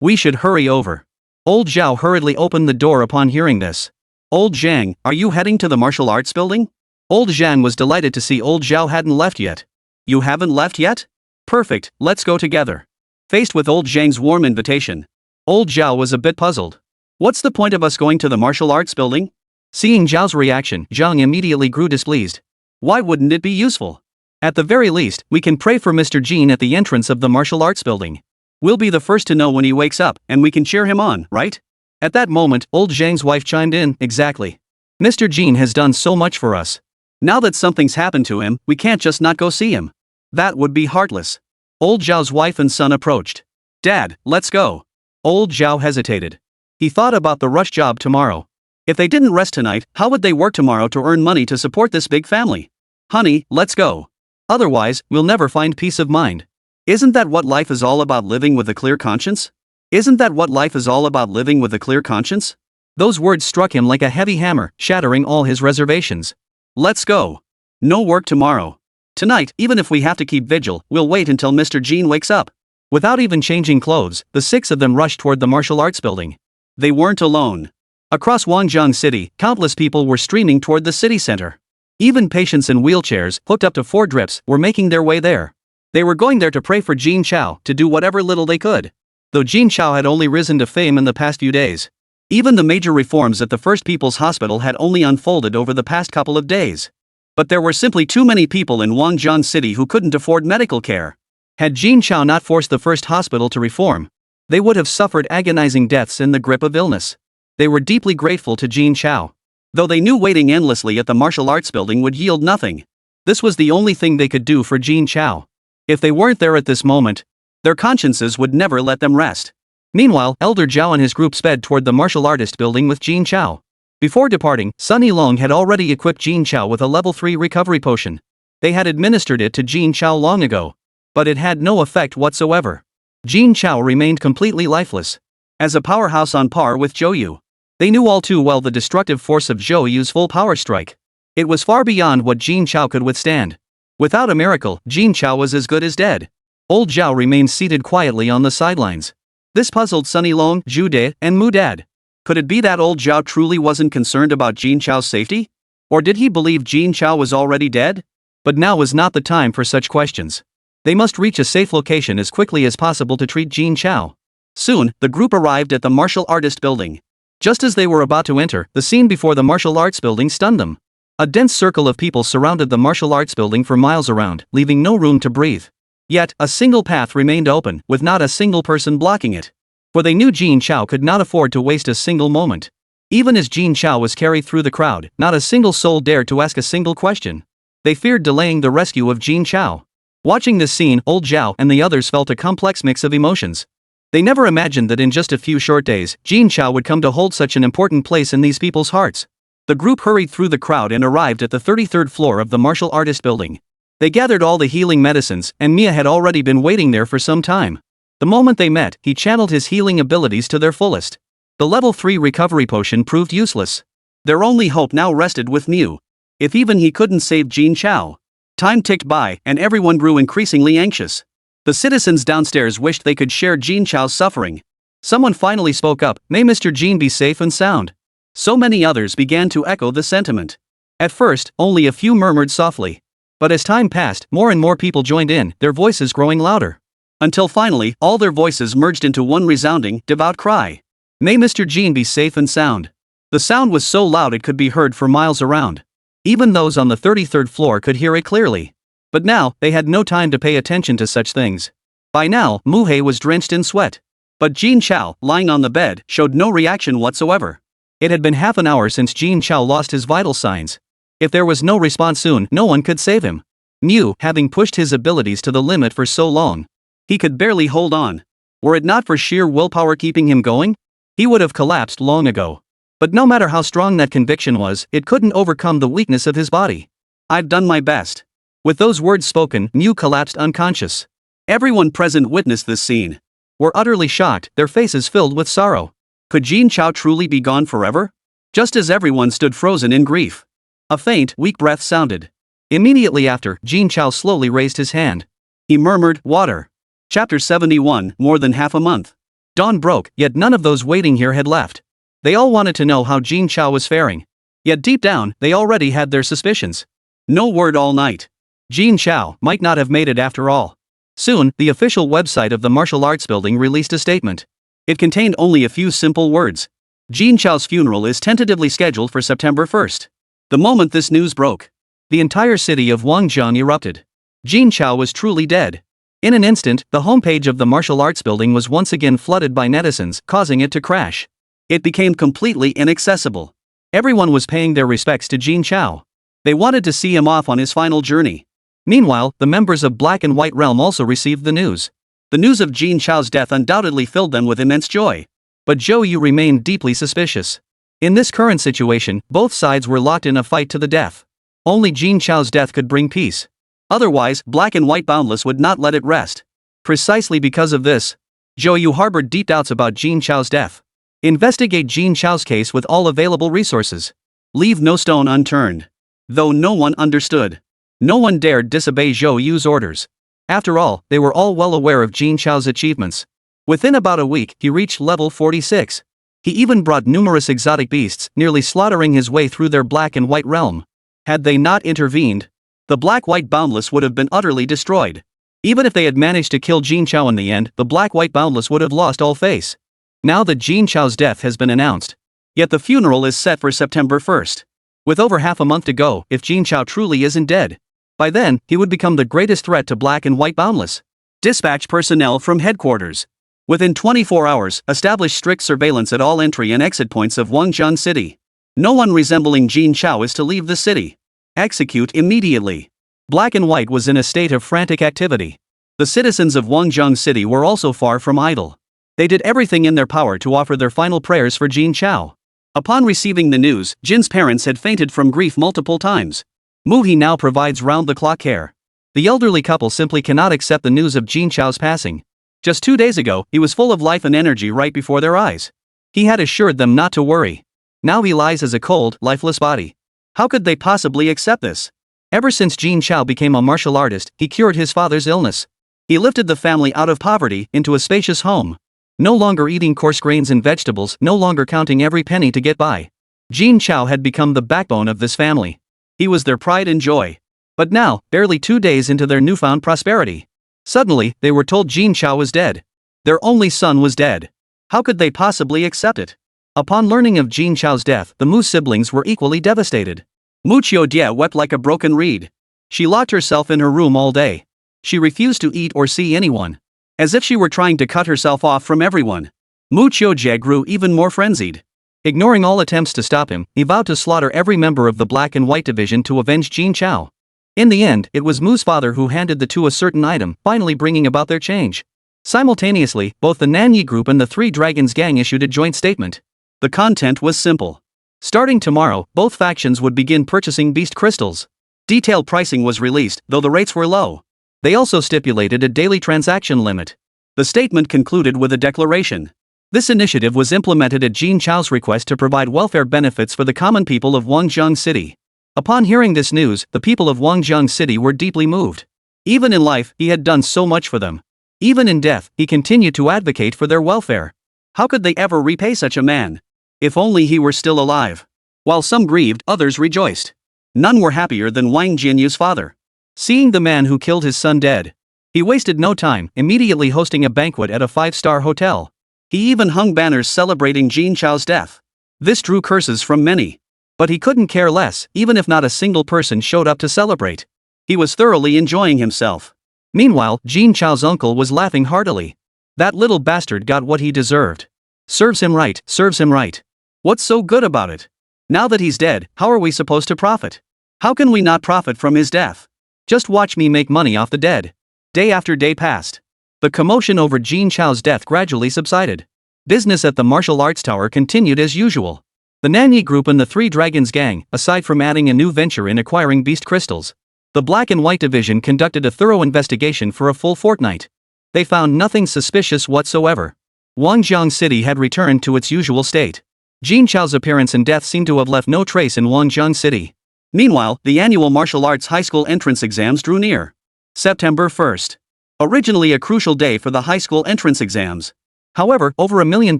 We should hurry over. Old Zhao hurriedly opened the door upon hearing this. Old Zhang, are you heading to the martial arts building? Old Zhang was delighted to see old Zhao hadn't left yet. You haven't left yet? Perfect, let's go together. Faced with old Zhang's warm invitation, old Zhao was a bit puzzled. What's the point of us going to the martial arts building? Seeing Zhao's reaction, Zhang immediately grew displeased. Why wouldn't it be useful? At the very least, we can pray for Mr. Jin at the entrance of the martial arts building. We'll be the first to know when he wakes up, and we can cheer him on, right? At that moment, old Zhang's wife chimed in. Exactly. Mr. Jin has done so much for us. Now that something's happened to him, we can't just not go see him. That would be heartless. Old Zhao's wife and son approached. Dad, let's go. Old Zhao hesitated. He thought about the rush job tomorrow. If they didn't rest tonight, how would they work tomorrow to earn money to support this big family? Honey, let's go. Otherwise, we'll never find peace of mind. Isn't that what life is all about, living with a clear conscience? Isn't that what life is all about, living with a clear conscience? Those words struck him like a heavy hammer, shattering all his reservations. Let's go. No work tomorrow. Tonight, even if we have to keep vigil, we'll wait until Mr. Jin wakes up. Without even changing clothes, the six of them rushed toward the martial arts building. They weren't alone. Across Wangjiang City, countless people were streaming toward the city center. Even patients in wheelchairs, hooked up to 4 drips, were making their way there. They were going there to pray for Jin Chao, to do whatever little they could. Though Jin Chao had only risen to fame in the past few days. Even the major reforms at the First People's Hospital had only unfolded over the past couple of days. But there were simply too many people in Wangjiang City who couldn't afford medical care. Had Jin Chao not forced the first hospital to reform, they would have suffered agonizing deaths in the grip of illness. They were deeply grateful to Jin Chao. Though they knew waiting endlessly at the martial arts building would yield nothing. This was the only thing they could do for Jin Chao. If they weren't there at this moment, their consciences would never let them rest. Meanwhile, Elder Zhao and his group sped toward the martial artist building with Jin Chao. Before departing, Sunny Long had already equipped Jin Chao with a level 3 recovery potion. They had administered it to Jin Chao long ago. But it had no effect whatsoever. Jin Chao remained completely lifeless. As a powerhouse on par with Zhou Yu. They knew all too well the destructive force of Zhou Yu's full power strike. It was far beyond what Jin Chao could withstand. Without a miracle, Jin Chao was as good as dead. Old Zhao remained seated quietly on the sidelines. This puzzled Sunny Long, Zhu De, and Mu Dad. Could it be that old Zhao truly wasn't concerned about Jin Chao's safety? Or did he believe Jin Chao was already dead? But now was not the time for such questions. They must reach a safe location as quickly as possible to treat Jin Chao. Soon, the group arrived at the martial artist building. Just as they were about to enter, the scene before the martial arts building stunned them. A dense circle of people surrounded the martial arts building for miles around, leaving no room to breathe. Yet, a single path remained open, with not a single person blocking it. For they knew Jin Chao could not afford to waste a single moment. Even as Jin Chao was carried through the crowd, not a single soul dared to ask a single question. They feared delaying the rescue of Jin Chao. Watching this scene, old Zhao and the others felt a complex mix of emotions. They never imagined that in just a few short days, Jin Chao would come to hold such an important place in these people's hearts. The group hurried through the crowd and arrived at the 33rd floor of the martial artist building. They gathered all the healing medicines, and Mia had already been waiting there for some time. The moment they met, he channeled his healing abilities to their fullest. The level 3 recovery potion proved useless. Their only hope now rested with Mu. If even he couldn't save Jin Chao. Time ticked by, and everyone grew increasingly anxious. The citizens downstairs wished they could share Jin Chao's suffering. Someone finally spoke up, "May Mr. Jin be safe and sound." So many others began to echo the sentiment. At first, only a few murmured softly. But as time passed, more and more people joined in, their voices growing louder. Until finally, all their voices merged into one resounding, devout cry. "May Mr. Jin be safe and sound." The sound was so loud it could be heard for miles around. Even those on the 33rd floor could hear it clearly. But now, they had no time to pay attention to such things. By now, Mu He was drenched in sweat. But Jin Chao, lying on the bed, showed no reaction whatsoever. It had been half an hour since Jin Chao lost his vital signs. If there was no response soon, no one could save him. Mu, having pushed his abilities to the limit for so long, he could barely hold on. Were it not for sheer willpower keeping him going, he would have collapsed long ago. But no matter how strong that conviction was, it couldn't overcome the weakness of his body. I've done my best. With those words spoken, Mu collapsed unconscious. Everyone present witnessed this scene. Were utterly shocked, their faces filled with sorrow. Could Jin Chao truly be gone forever? Just as everyone stood frozen in grief, a faint, weak breath sounded. Immediately after, Jin Chao slowly raised his hand. He murmured, "Water." Chapter 71, more than half a month. Dawn broke, yet none of those waiting here had left. They all wanted to know how Jin Chao was faring. Yet deep down, they already had their suspicions. No word all night. Jin Chao might not have made it after all. Soon, the official website of the martial arts building released a statement. It contained only a few simple words. Jin Chao's funeral is tentatively scheduled for September 1st. The moment this news broke, the entire city of Wangjang erupted. Jin Chao was truly dead. In an instant, the homepage of the martial arts building was once again flooded by netizens, causing it to crash. It became completely inaccessible. Everyone was paying their respects to Jin Chao. They wanted to see him off on his final journey. Meanwhile, the members of Black and White Realm also received the news. The news of Jin Chao's death undoubtedly filled them with immense joy. But Zhou Yu remained deeply suspicious. In this current situation, both sides were locked in a fight to the death. Only Jin Chao's death could bring peace. Otherwise, Black and White Boundless would not let it rest. Precisely because of this, Zhou Yu harbored deep doubts about Jin Chao's death. Investigate Jin Chao's case with all available resources. Leave no stone unturned. Though no one understood, no one dared disobey Zhou Yu's orders. After all, they were all well aware of Jin Chao's achievements. Within about a week, he reached level 46. He even brought numerous exotic beasts, nearly slaughtering his way through their Black and White realm. Had they not intervened, the Black-White Boundless would have been utterly destroyed. Even if they had managed to kill Jin Chao in the end, the Black-White Boundless would have lost all face. Now that Jin Chao's death has been announced, yet the funeral is set for September 1st. With over half a month to go, if Jin Chao truly isn't dead, by then, he would become the greatest threat to Black and White Boundless. Dispatch personnel from headquarters. Within 24 hours, establish strict surveillance at all entry and exit points of Wangjang City. No one resembling Jin Chao is to leave the city. Execute immediately. Black and White was in a state of frantic activity. The citizens of Wangjang City were also far from idle. They did everything in their power to offer their final prayers for Jin Chao. Upon receiving the news, Jin's parents had fainted from grief multiple times. Mu-He now provides round-the-clock care. The elderly couple simply cannot accept the news of Jin Chao's passing. Just 2 days ago, he was full of life and energy right before their eyes. He had assured them not to worry. Now he lies as a cold, lifeless body. How could they possibly accept this? Ever since Jin Chao became a martial artist, he cured his father's illness. He lifted the family out of poverty into a spacious home. No longer eating coarse grains and vegetables, no longer counting every penny to get by. Jin Chao had become the backbone of this family. He was their pride and joy. But now, barely 2 days into their newfound prosperity, suddenly, they were told Jin Chao was dead. Their only son was dead. How could they possibly accept it? Upon learning of Jin Chao's death, the Mu siblings were equally devastated. Mu Qiu wept like a broken reed. She locked herself in her room all day. She refused to eat or see anyone. As if she were trying to cut herself off from everyone. Mu Qiu grew even more frenzied. Ignoring all attempts to stop him, he vowed to slaughter every member of the Black and White Division to avenge Jin Chao. In the end, it was Mu's father who handed the two a certain item, finally bringing about their change. Simultaneously, both the Nanyi Group and the Three Dragons Gang issued a joint statement. The content was simple. Starting tomorrow, both factions would begin purchasing beast crystals. Detailed pricing was released, though the rates were low. They also stipulated a daily transaction limit. The statement concluded with a declaration. This initiative was implemented at Jin Chao's request to provide welfare benefits for the common people of Wangjang City. Upon hearing this news, the people of Wangjang City were deeply moved. Even in life, he had done so much for them. Even in death, he continued to advocate for their welfare. How could they ever repay such a man? If only he were still alive. While some grieved, others rejoiced. None were happier than Wang Jianyu's father. Seeing the man who killed his son dead, he wasted no time, immediately hosting a banquet at a 5-star hotel. He even hung banners celebrating Jin Chao's death. This drew curses from many. But he couldn't care less, even if not a single person showed up to celebrate. He was thoroughly enjoying himself. Meanwhile, Jin Chao's uncle was laughing heartily. That little bastard got what he deserved. Serves him right, serves him right. What's so good about it? Now that he's dead, how are we supposed to profit? How can we not profit from his death? Just watch me make money off the dead. Day after day passed. The commotion over Jin Chao's death gradually subsided. Business at the martial arts tower continued as usual. The Nanyi group and the Three Dragons gang, aside from adding a new venture in acquiring beast crystals, the Black and White division conducted a thorough investigation for a full fortnight. They found nothing suspicious whatsoever. Wangjiang City had returned to its usual state. Jin Chao's appearance and death seemed to have left no trace in Wangjiang City. Meanwhile, the annual martial arts high school entrance exams drew near. September 1st. Originally a crucial day for the high school entrance exams. However, over 1 million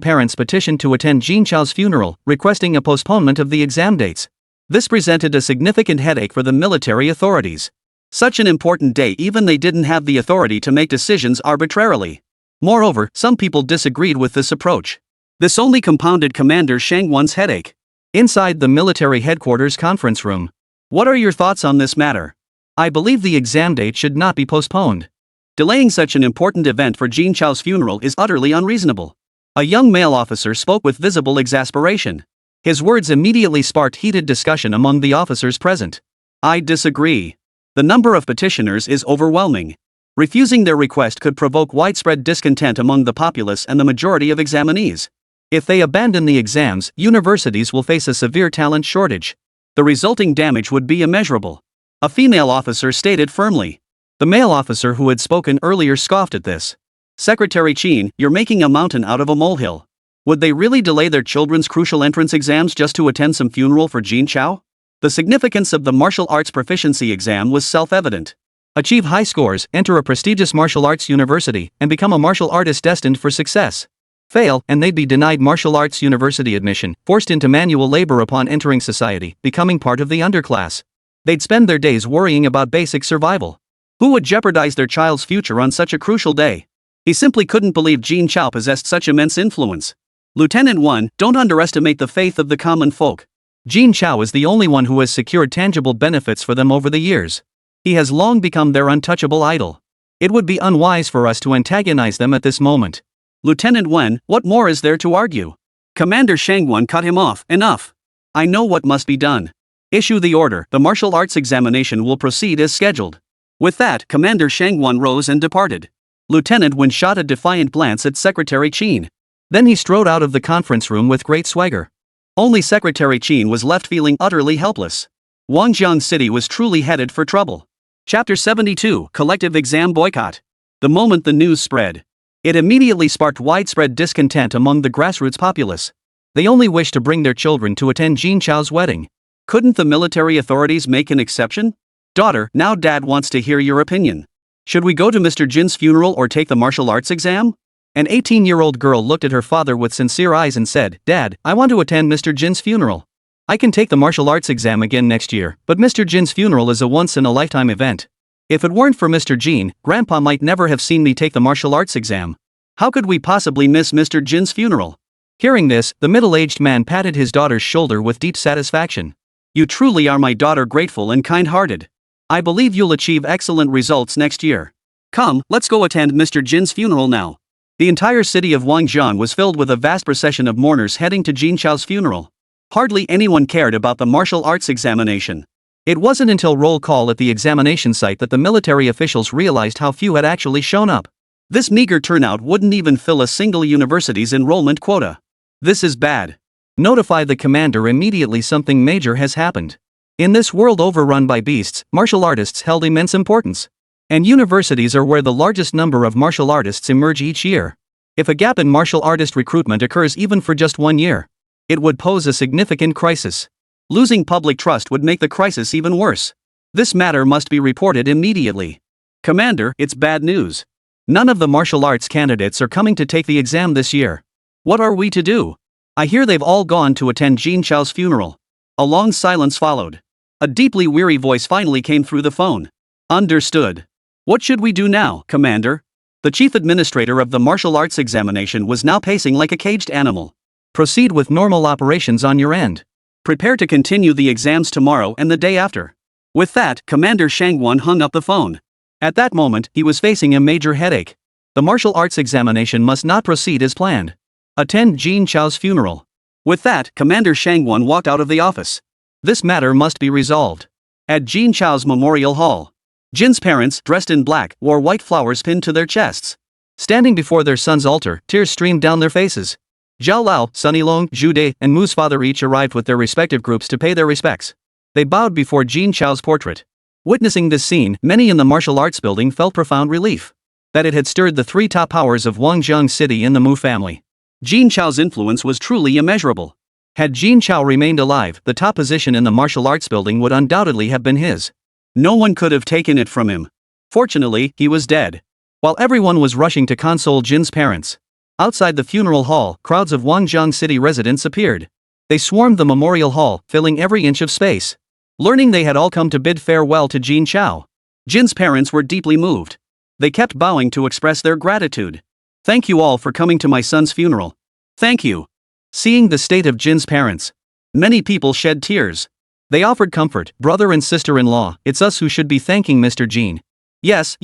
parents petitioned to attend Jin Chao's funeral, requesting a postponement of the exam dates. This presented a significant headache for the military authorities. Such an important day, even they didn't have the authority to make decisions arbitrarily. Moreover, some people disagreed with this approach. This only compounded Commander Shangwon's headache. Inside the military headquarters conference room. What are your thoughts on this matter? I believe the exam date should not be postponed. Delaying such an important event for Jin Chao's funeral is utterly unreasonable. A young male officer spoke with visible exasperation. His words immediately sparked heated discussion among the officers present. I disagree. The number of petitioners is overwhelming. Refusing their request could provoke widespread discontent among the populace and the majority of examinees. If they abandon the exams, universities will face a severe talent shortage. The resulting damage would be immeasurable. A female officer stated firmly. The male officer who had spoken earlier scoffed at this. Secretary Qin, you're making a mountain out of a molehill. Would they really delay their children's crucial entrance exams just to attend some funeral for Jin Chao? The significance of the martial arts proficiency exam was self-evident. Achieve high scores, enter a prestigious martial arts university, and become a martial artist destined for success. Fail, and they'd be denied martial arts university admission, forced into manual labor upon entering society, becoming part of the underclass. They'd spend their days worrying about basic survival. Who would jeopardize their child's future on such a crucial day? He simply couldn't believe Jin Chao possessed such immense influence. Lieutenant 1, don't underestimate the faith of the common folk. Jin Chao is the only one who has secured tangible benefits for them over the years. He has long become their untouchable idol. It would be unwise for us to antagonize them at this moment. Lieutenant Wen, what more is there to argue? Commander Shangwon cut him off. Enough. I know what must be done. Issue the order. The martial arts examination will proceed as scheduled. With that, Commander Shangwon rose and departed. Lieutenant Wen shot a defiant glance at Secretary Qin. Then he strode out of the conference room with great swagger. Only Secretary Qin was left feeling utterly helpless. Wangjiang City was truly headed for trouble. Chapter 72, Collective Exam Boycott. The moment the news spread, it immediately sparked widespread discontent among the grassroots populace. They only wished to bring their children to attend Jin Chao's wedding. Couldn't the military authorities make an exception? Daughter, now Dad wants to hear your opinion. Should we go to Mr. Jin's funeral or take the martial arts exam? An 18-year-old girl looked at her father with sincere eyes and said, Dad, I want to attend Mr. Jin's funeral. I can take the martial arts exam again next year, but Mr. Jin's funeral is a once-in-a-lifetime event. If it weren't for Mr. Jin, Grandpa might never have seen me take the martial arts exam. How could we possibly miss Mr. Jin's funeral? Hearing this, the middle-aged man patted his daughter's shoulder with deep satisfaction. You truly are, my daughter, grateful and kind-hearted. I believe you'll achieve excellent results next year. Come, let's go attend Mr. Jin's funeral now. The entire city of Wangjiang was filled with a vast procession of mourners heading to Jin Chao's funeral. Hardly anyone cared about the martial arts examination. It wasn't until roll call at the examination site that the military officials realized how few had actually shown up. This meager turnout wouldn't even fill a single university's enrollment quota. This is bad. Notify the commander immediately, something major has happened. In this world overrun by beasts, martial artists held immense importance. And universities are where the largest number of martial artists emerge each year. If a gap in martial artist recruitment occurs even for just 1 year, it would pose a significant crisis. Losing public trust would make the crisis even worse. This matter must be reported immediately. Commander, it's bad news. None of the martial arts candidates are coming to take the exam this year. What are we to do? I hear they've all gone to attend Jin Chao's funeral. A long silence followed. A deeply weary voice finally came through the phone. Understood. What should we do now, Commander? The chief administrator of the martial arts examination was now pacing like a caged animal. Proceed with normal operations on your end. Prepare to continue the exams tomorrow and the day after. With that, Commander Shangwon hung up the phone. At that moment, he was facing a major headache. The martial arts examination must not proceed as planned. Attend Jin Chao's funeral. With that, Commander Shangwon walked out of the office. This matter must be resolved. At Jin Chao's memorial hall, Jin's parents, dressed in black, wore white flowers pinned to their chests. Standing before their son's altar, tears streamed down their faces. Zhao Lao, Sunny Long, Zhu De, and Mu's father each arrived with their respective groups to pay their respects. They bowed before Jin Chao's portrait. Witnessing this scene, many in the martial arts building felt profound relief that it had stirred the three top powers of Wangjiang City in the Mu family. Jin Chao's influence was truly immeasurable. Had Jin Chao remained alive, the top position in the martial arts building would undoubtedly have been his. No one could have taken it from him. Fortunately, he was dead. While everyone was rushing to console Jin's parents, outside the funeral hall, crowds of Wangjiang City residents appeared. They swarmed the memorial hall, filling every inch of space. Learning they had all come to bid farewell to Jin Chao, Jin's parents were deeply moved. They kept bowing to express their gratitude. "Thank you all for coming to my son's funeral. Thank you." Seeing the state of Jin's parents, many people shed tears. They offered comfort. "Brother and sister-in-law, it's us who should be thanking Mr. Jin." Yes.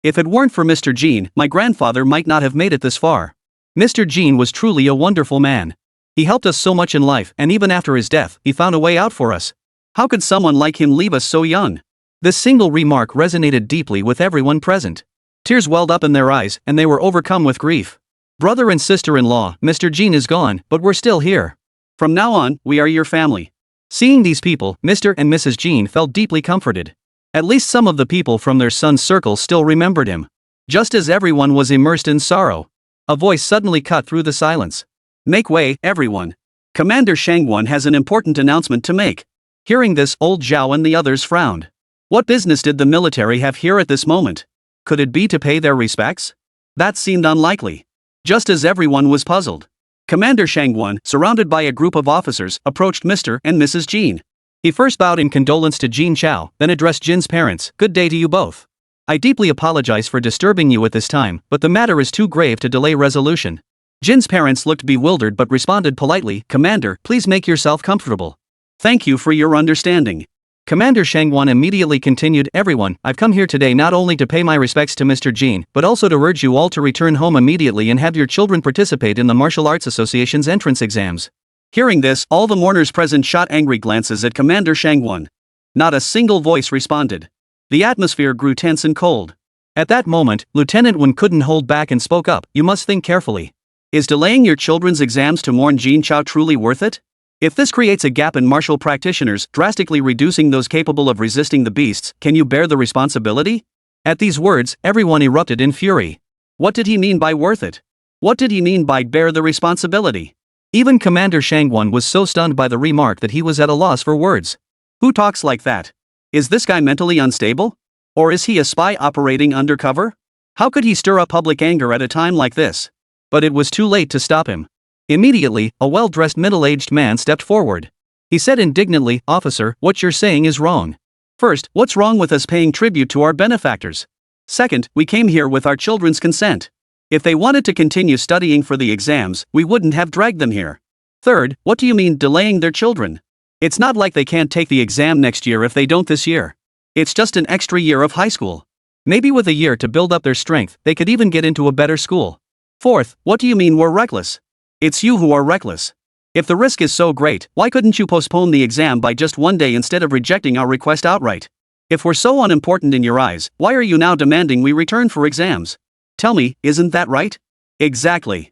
If it weren't for Mr. Jin, my grandfather might not have made it this far. Mr. Jin was truly a wonderful man. He helped us so much in life, and even after his death, he found a way out for us. How could someone like him leave us so young? This single remark resonated deeply with everyone present. Tears welled up in their eyes, and they were overcome with grief. "Brother and sister-in-law, Mr. Jin is gone, but we're still here. From now on, we are your family." Seeing these people, Mr. and Mrs. Jin felt deeply comforted. At least some of the people from their son's circle still remembered him. Just as everyone was immersed in sorrow, a voice suddenly cut through the silence. "Make way, everyone. Commander Shangguan has an important announcement to make." Hearing this, old Zhao and the others frowned. What business did the military have here at this moment? Could it be to pay their respects? That seemed unlikely. Just as everyone was puzzled, Commander Shangguan, surrounded by a group of officers, approached Mr. and Mrs. Jin. He first bowed in condolence to Jin Chao, then addressed Jin's parents. "Good day to you both. I deeply apologize for disturbing you at this time, but the matter is too grave to delay resolution." Jin's parents looked bewildered but responded politely. "Commander, please make yourself comfortable. Thank you for your understanding." Commander Shangguan immediately continued, "Everyone, I've come here today not only to pay my respects to Mr. Jin, but also to urge you all to return home immediately and have your children participate in the Martial Arts Association's entrance exams." Hearing this, all the mourners present shot angry glances at Commander Shangguan. Not a single voice responded. The atmosphere grew tense and cold. At that moment, Lieutenant Wen couldn't hold back and spoke up. "You must think carefully. Is delaying your children's exams to mourn Jin Chao truly worth it? If this creates a gap in martial practitioners, drastically reducing those capable of resisting the beasts, can you bear the responsibility?" At these words, everyone erupted in fury. What did he mean by worth it? What did he mean by bear the responsibility? Even Commander Shangguan was so stunned by the remark that he was at a loss for words. Who talks like that? Is this guy mentally unstable? Or is he a spy operating undercover? How could he stir up public anger at a time like this? But it was too late to stop him. Immediately, a well-dressed middle-aged man stepped forward. He said indignantly, "Officer, what you're saying is wrong. First, what's wrong with us paying tribute to our benefactors? Second, we came here with our children's consent. If they wanted to continue studying for the exams, we wouldn't have dragged them here. Third, what do you mean delaying their children? It's not like they can't take the exam next year if they don't this year. It's just an extra year of high school. Maybe with a year to build up their strength, they could even get into a better school. Fourth, what do you mean we're reckless? It's you who are reckless. If the risk is so great, why couldn't you postpone the exam by just one day instead of rejecting our request outright? If we're so unimportant in your eyes, why are you now demanding we return for exams? Tell me, isn't that right?" Exactly.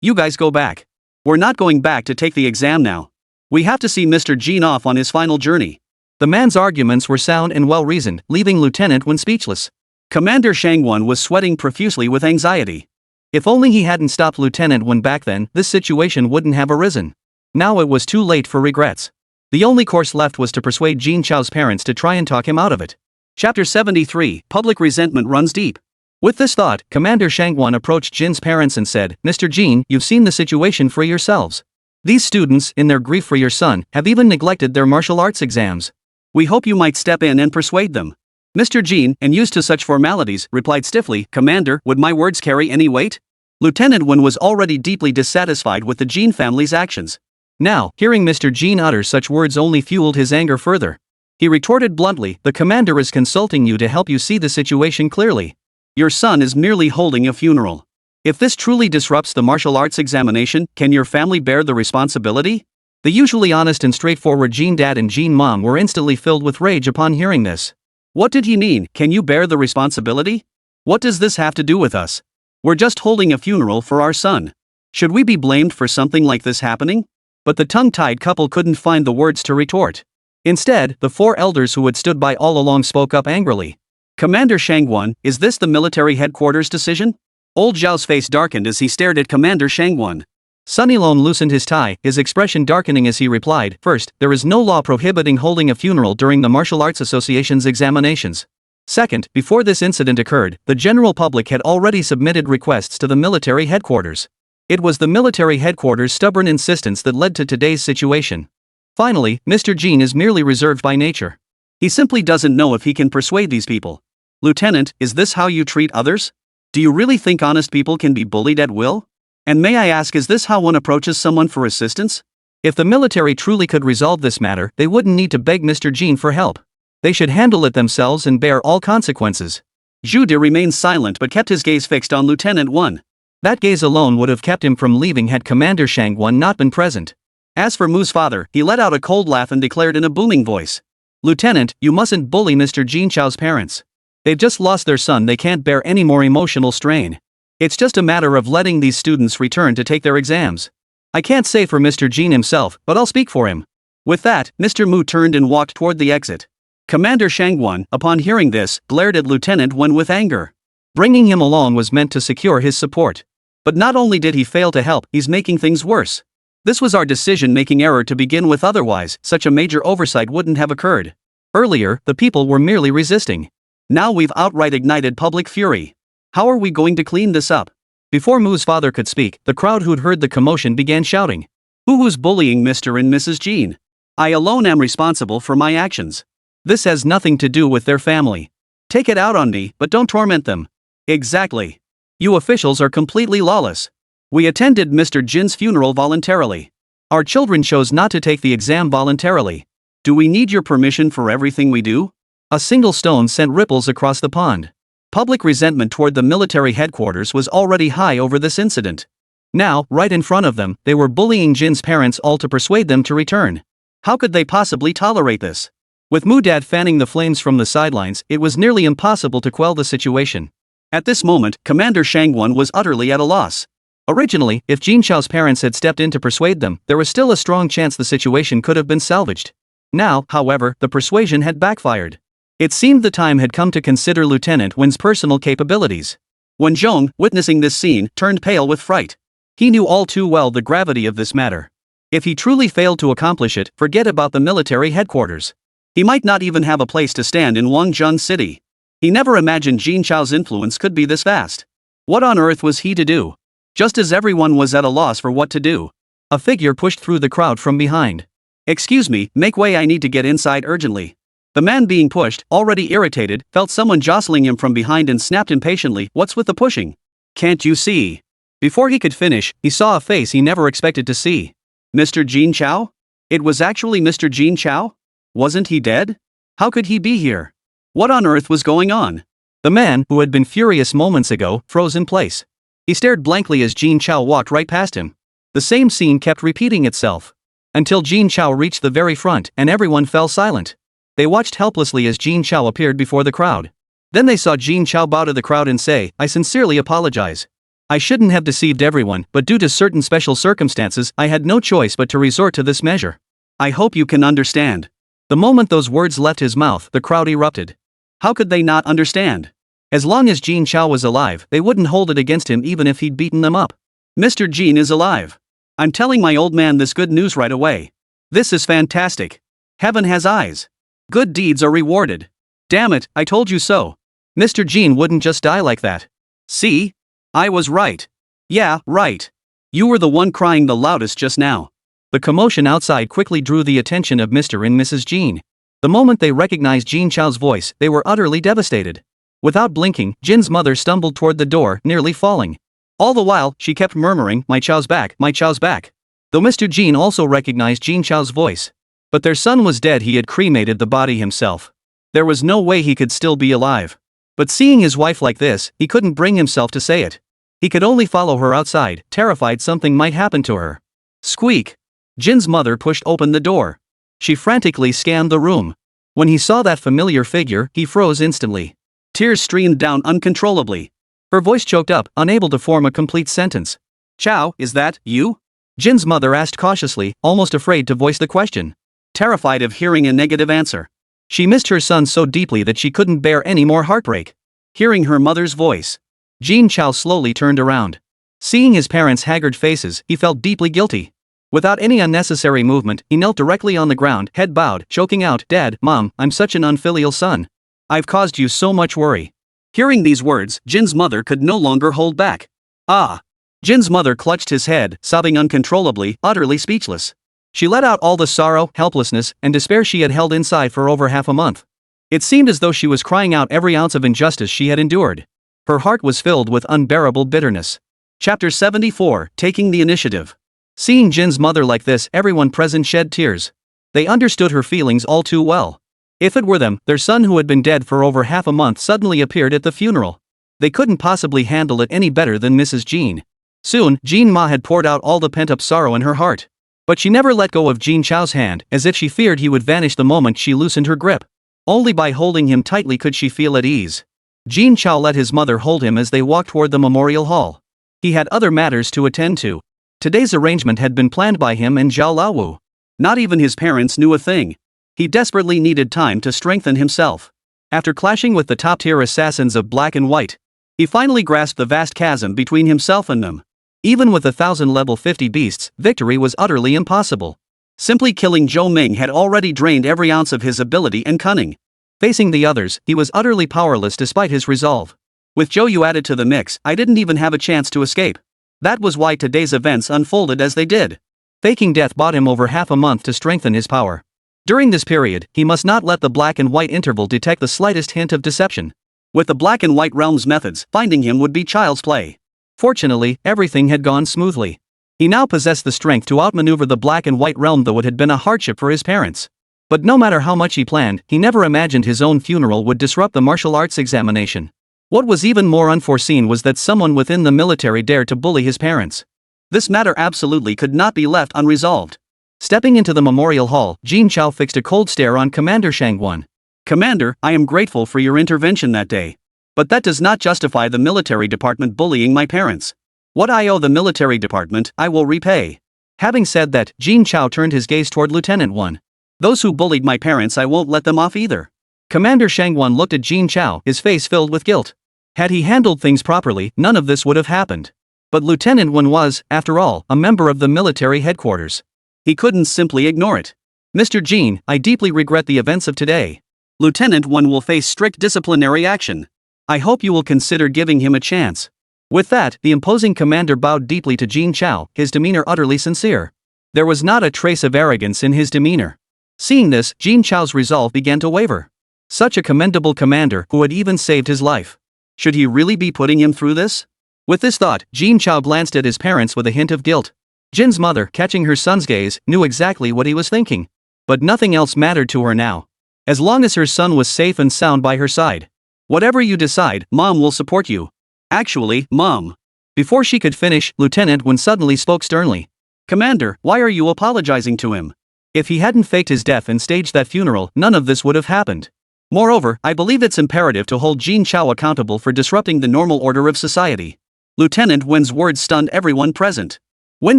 You guys go back. We're not going back to take the exam now. We have to see Mr. Jin off on his final journey." The man's arguments were sound and well-reasoned, leaving Lieutenant Wen speechless. Commander Shangguan was sweating profusely with anxiety. If only he hadn't stopped Lieutenant Wen back then, this situation wouldn't have arisen. Now it was too late for regrets. The only course left was to persuade Jin Chao's parents to try and talk him out of it. Chapter 73, Public Resentment Runs Deep. With this thought, Commander Shangguan approached Jin's parents and said, "Mr. Jin, you've seen the situation for yourselves. These students, in their grief for your son, have even neglected their martial arts exams. We hope you might step in and persuade them." Mr. Jin, unused to such formalities, replied stiffly, "Commander, would my words carry any weight?" Lieutenant Wen was already deeply dissatisfied with the Jin family's actions. Now, hearing Mr. Jin utter such words only fueled his anger further. He retorted bluntly, "The commander is consulting you to help you see the situation clearly. Your son is merely holding a funeral. If this truly disrupts the martial arts examination, can your family bear the responsibility?" The usually honest and straightforward Jin dad and Jin mom were instantly filled with rage upon hearing this. What did he mean? Can you bear the responsibility? What does this have to do with us? We're just holding a funeral for our son. Should we be blamed for something like this happening? But the tongue-tied couple couldn't find the words to retort. Instead, the four elders who had stood by all along spoke up angrily. Commander Shangguan, is this the military headquarters decision? Old Zhao's face darkened as he stared at Commander Shangguan. Sunny Lone loosened his tie, his expression darkening as he replied, "First, there is no law prohibiting holding a funeral during the Martial Arts Association's examinations. Second, before this incident occurred, the general public had already submitted requests to the military headquarters. It was the military headquarters' stubborn insistence that led to today's situation. Finally, Mr. Jin is merely reserved by nature. He simply doesn't know if he can persuade these people. Lieutenant, is this how you treat others? Do you really think honest people can be bullied at will? And may I ask, is this how one approaches someone for assistance? If the military truly could resolve this matter, they wouldn't need to beg Mr. Jin for help. They should handle it themselves and bear all consequences." Zhu De remained silent but kept his gaze fixed on Lieutenant 1. That gaze alone would have kept him from leaving had Commander Shangguan not been present. As for Mu's father, he let out a cold laugh and declared in a booming voice, "Lieutenant, you mustn't bully Mr. Jin Chao's parents. They've just lost their son, they can't bear any more emotional strain. It's just a matter of letting these students return to take their exams. I can't say for Mr. Jin himself, but I'll speak for him." With that, Mr. Mu turned and walked toward the exit. Commander Shangguan, upon hearing this, glared at Lieutenant 1 with anger. Bringing him along was meant to secure his support. But not only did he fail to help, he's making things worse. This was our decision-making error to begin with, otherwise, such a major oversight wouldn't have occurred. Earlier, the people were merely resisting. Now we've outright ignited public fury. How are we going to clean this up? Before Mu's father could speak, the crowd who'd heard the commotion began shouting. Who's bullying Mr. and Mrs. Jin? I alone am responsible for my actions. This has nothing to do with their family. Take it out on me, but don't torment them. Exactly. You officials are completely lawless. We attended Mr. Jin's funeral voluntarily. Our children chose not to take the exam voluntarily. Do we need your permission for everything we do? A single stone sent ripples across the pond. Public resentment toward the military headquarters was already high over this incident. Now, right in front of them, they were bullying Jin's parents all to persuade them to return. How could they possibly tolerate this? With Mudad fanning the flames from the sidelines, it was nearly impossible to quell the situation. At this moment, Commander Shangguan was utterly at a loss. Originally, if Jin Chao's parents had stepped in to persuade them, there was still a strong chance the situation could have been salvaged. Now, however, the persuasion had backfired. It seemed the time had come to consider Lieutenant Wen's personal capabilities. Wen Zhong, witnessing this scene, turned pale with fright. He knew all too well the gravity of this matter. If he truly failed to accomplish it, forget about the military headquarters. He might not even have a place to stand in Wangjun City. He never imagined Jin Chao's influence could be this vast. What on earth was he to do? Just as everyone was at a loss for what to do, a figure pushed through the crowd from behind. Excuse me, make way, I need to get inside urgently. The man being pushed, already irritated, felt someone jostling him from behind and snapped impatiently, what's with the pushing? Can't you see? Before he could finish, he saw a face he never expected to see. Mr. Jin Chao? It was actually Mr. Jin Chao? Wasn't he dead? How could he be here? What on earth was going on? The man, who had been furious moments ago, froze in place. He stared blankly as Jin Chao walked right past him. The same scene kept repeating itself. Until Jin Chao reached the very front and everyone fell silent. They watched helplessly as Jin Chao appeared before the crowd. Then they saw Jin Chao bow to the crowd and say, "I sincerely apologize. I shouldn't have deceived everyone, but due to certain special circumstances, I had no choice but to resort to this measure. I hope you can understand." The moment those words left his mouth, the crowd erupted. How could they not understand? As long as Jin Chao was alive, they wouldn't hold it against him even if he'd beaten them up. Mr. Jin is alive. I'm telling my old man this good news right away. This is fantastic. Heaven has eyes. Good deeds are rewarded. Damn it, I told you so. Mr. Jin wouldn't just die like that. See? I was right. Yeah, right. You were the one crying the loudest just now. The commotion outside quickly drew the attention of Mr. and Mrs. Jin. The moment they recognized Jin Chao's voice, they were utterly devastated. Without blinking, Jin's mother stumbled toward the door, nearly falling. All the while, she kept murmuring, "My Chao's back, my Chao's back." Though Mr. Jin also recognized Jin Chao's voice. But their son was dead, he had cremated the body himself. There was no way he could still be alive. But seeing his wife like this, he couldn't bring himself to say it. He could only follow her outside, terrified something might happen to her. Squeak! Jin's mother pushed open the door. She frantically scanned the room. When he saw that familiar figure, he froze instantly. Tears streamed down uncontrollably. Her voice choked up, unable to form a complete sentence. Chao, is that you? Jin's mother asked cautiously, almost afraid to voice the question. Terrified of hearing a negative answer. She missed her son so deeply that she couldn't bear any more heartbreak. Hearing her mother's voice, Jin Chao slowly turned around. Seeing his parents' haggard faces, he felt deeply guilty. Without any unnecessary movement, he knelt directly on the ground, head bowed, choking out, "Dad, Mom, I'm such an unfilial son. I've caused you so much worry." Hearing these words, Jin's mother could no longer hold back. Ah! Jin's mother clutched his head, sobbing uncontrollably, utterly speechless. She let out all the sorrow, helplessness, and despair she had held inside for over half a month. It seemed as though she was crying out every ounce of injustice she had endured. Her heart was filled with unbearable bitterness. Chapter 74, Taking the Initiative. Seeing Jin's mother like this, everyone present shed tears. They understood her feelings all too well. If it were them, their son who had been dead for over half a month suddenly appeared at the funeral. They couldn't possibly handle it any better than Mrs. Jin. Soon, Jin Ma had poured out all the pent-up sorrow in her heart. But she never let go of Jin Chao's hand, as if she feared he would vanish the moment she loosened her grip. Only by holding him tightly could she feel at ease. Jin Chao let his mother hold him as they walked toward the memorial hall. He had other matters to attend to. Today's arrangement had been planned by him and Zhao Laowu. Not even his parents knew a thing. He desperately needed time to strengthen himself. After clashing with the top-tier assassins of Black and White, he finally grasped the vast chasm between himself and them. Even with 1,000 level 50 beasts, victory was utterly impossible. Simply killing Zhou Ming had already drained every ounce of his ability and cunning. Facing the others, he was utterly powerless despite his resolve. With Zhou Yu added to the mix, I didn't even have a chance to escape. That was why today's events unfolded as they did. Faking death bought him over half a month to strengthen his power. During this period, he must not let the Black and White interval detect the slightest hint of deception. With the Black and White realm's methods, finding him would be child's play. Fortunately, everything had gone smoothly. He now possessed the strength to outmaneuver the Black and White realm, though it had been a hardship for his parents. But no matter how much he planned, he never imagined his own funeral would disrupt the martial arts examination. What was even more unforeseen was that someone within the military dared to bully his parents. This matter absolutely could not be left unresolved. Stepping into the memorial hall, Jin Chao fixed a cold stare on Commander Shangguan. Commander, I am grateful for your intervention that day. But that does not justify the military department bullying my parents. What I owe the military department, I will repay. Having said that, Jin Chao turned his gaze toward Lieutenant 1. Those who bullied my parents, I won't let them off either. Commander Shangguan looked at Jin Chao, his face filled with guilt. Had he handled things properly, none of this would have happened. But Lieutenant 1 was, after all, a member of the military headquarters. He couldn't simply ignore it. Mr. Jin, I deeply regret the events of today. Lieutenant 1 will face strict disciplinary action. I hope you will consider giving him a chance. With that, the imposing commander bowed deeply to Jin Chao, his demeanor utterly sincere. There was not a trace of arrogance in his demeanor. Seeing this, Jin Chao's resolve began to waver. Such a commendable commander who had even saved his life. Should he really be putting him through this? With this thought, Jin Chao glanced at his parents with a hint of guilt. Jin's mother, catching her son's gaze, knew exactly what he was thinking. But nothing else mattered to her now. As long as her son was safe and sound by her side. Whatever you decide, Mom will support you. Actually, Mom. Before she could finish, Lieutenant 1 suddenly spoke sternly. Commander, why are you apologizing to him? If he hadn't faked his death and staged that funeral, none of this would have happened. Moreover, I believe it's imperative to hold Jin Chao accountable for disrupting the normal order of society. Lieutenant 1's words stunned everyone present. When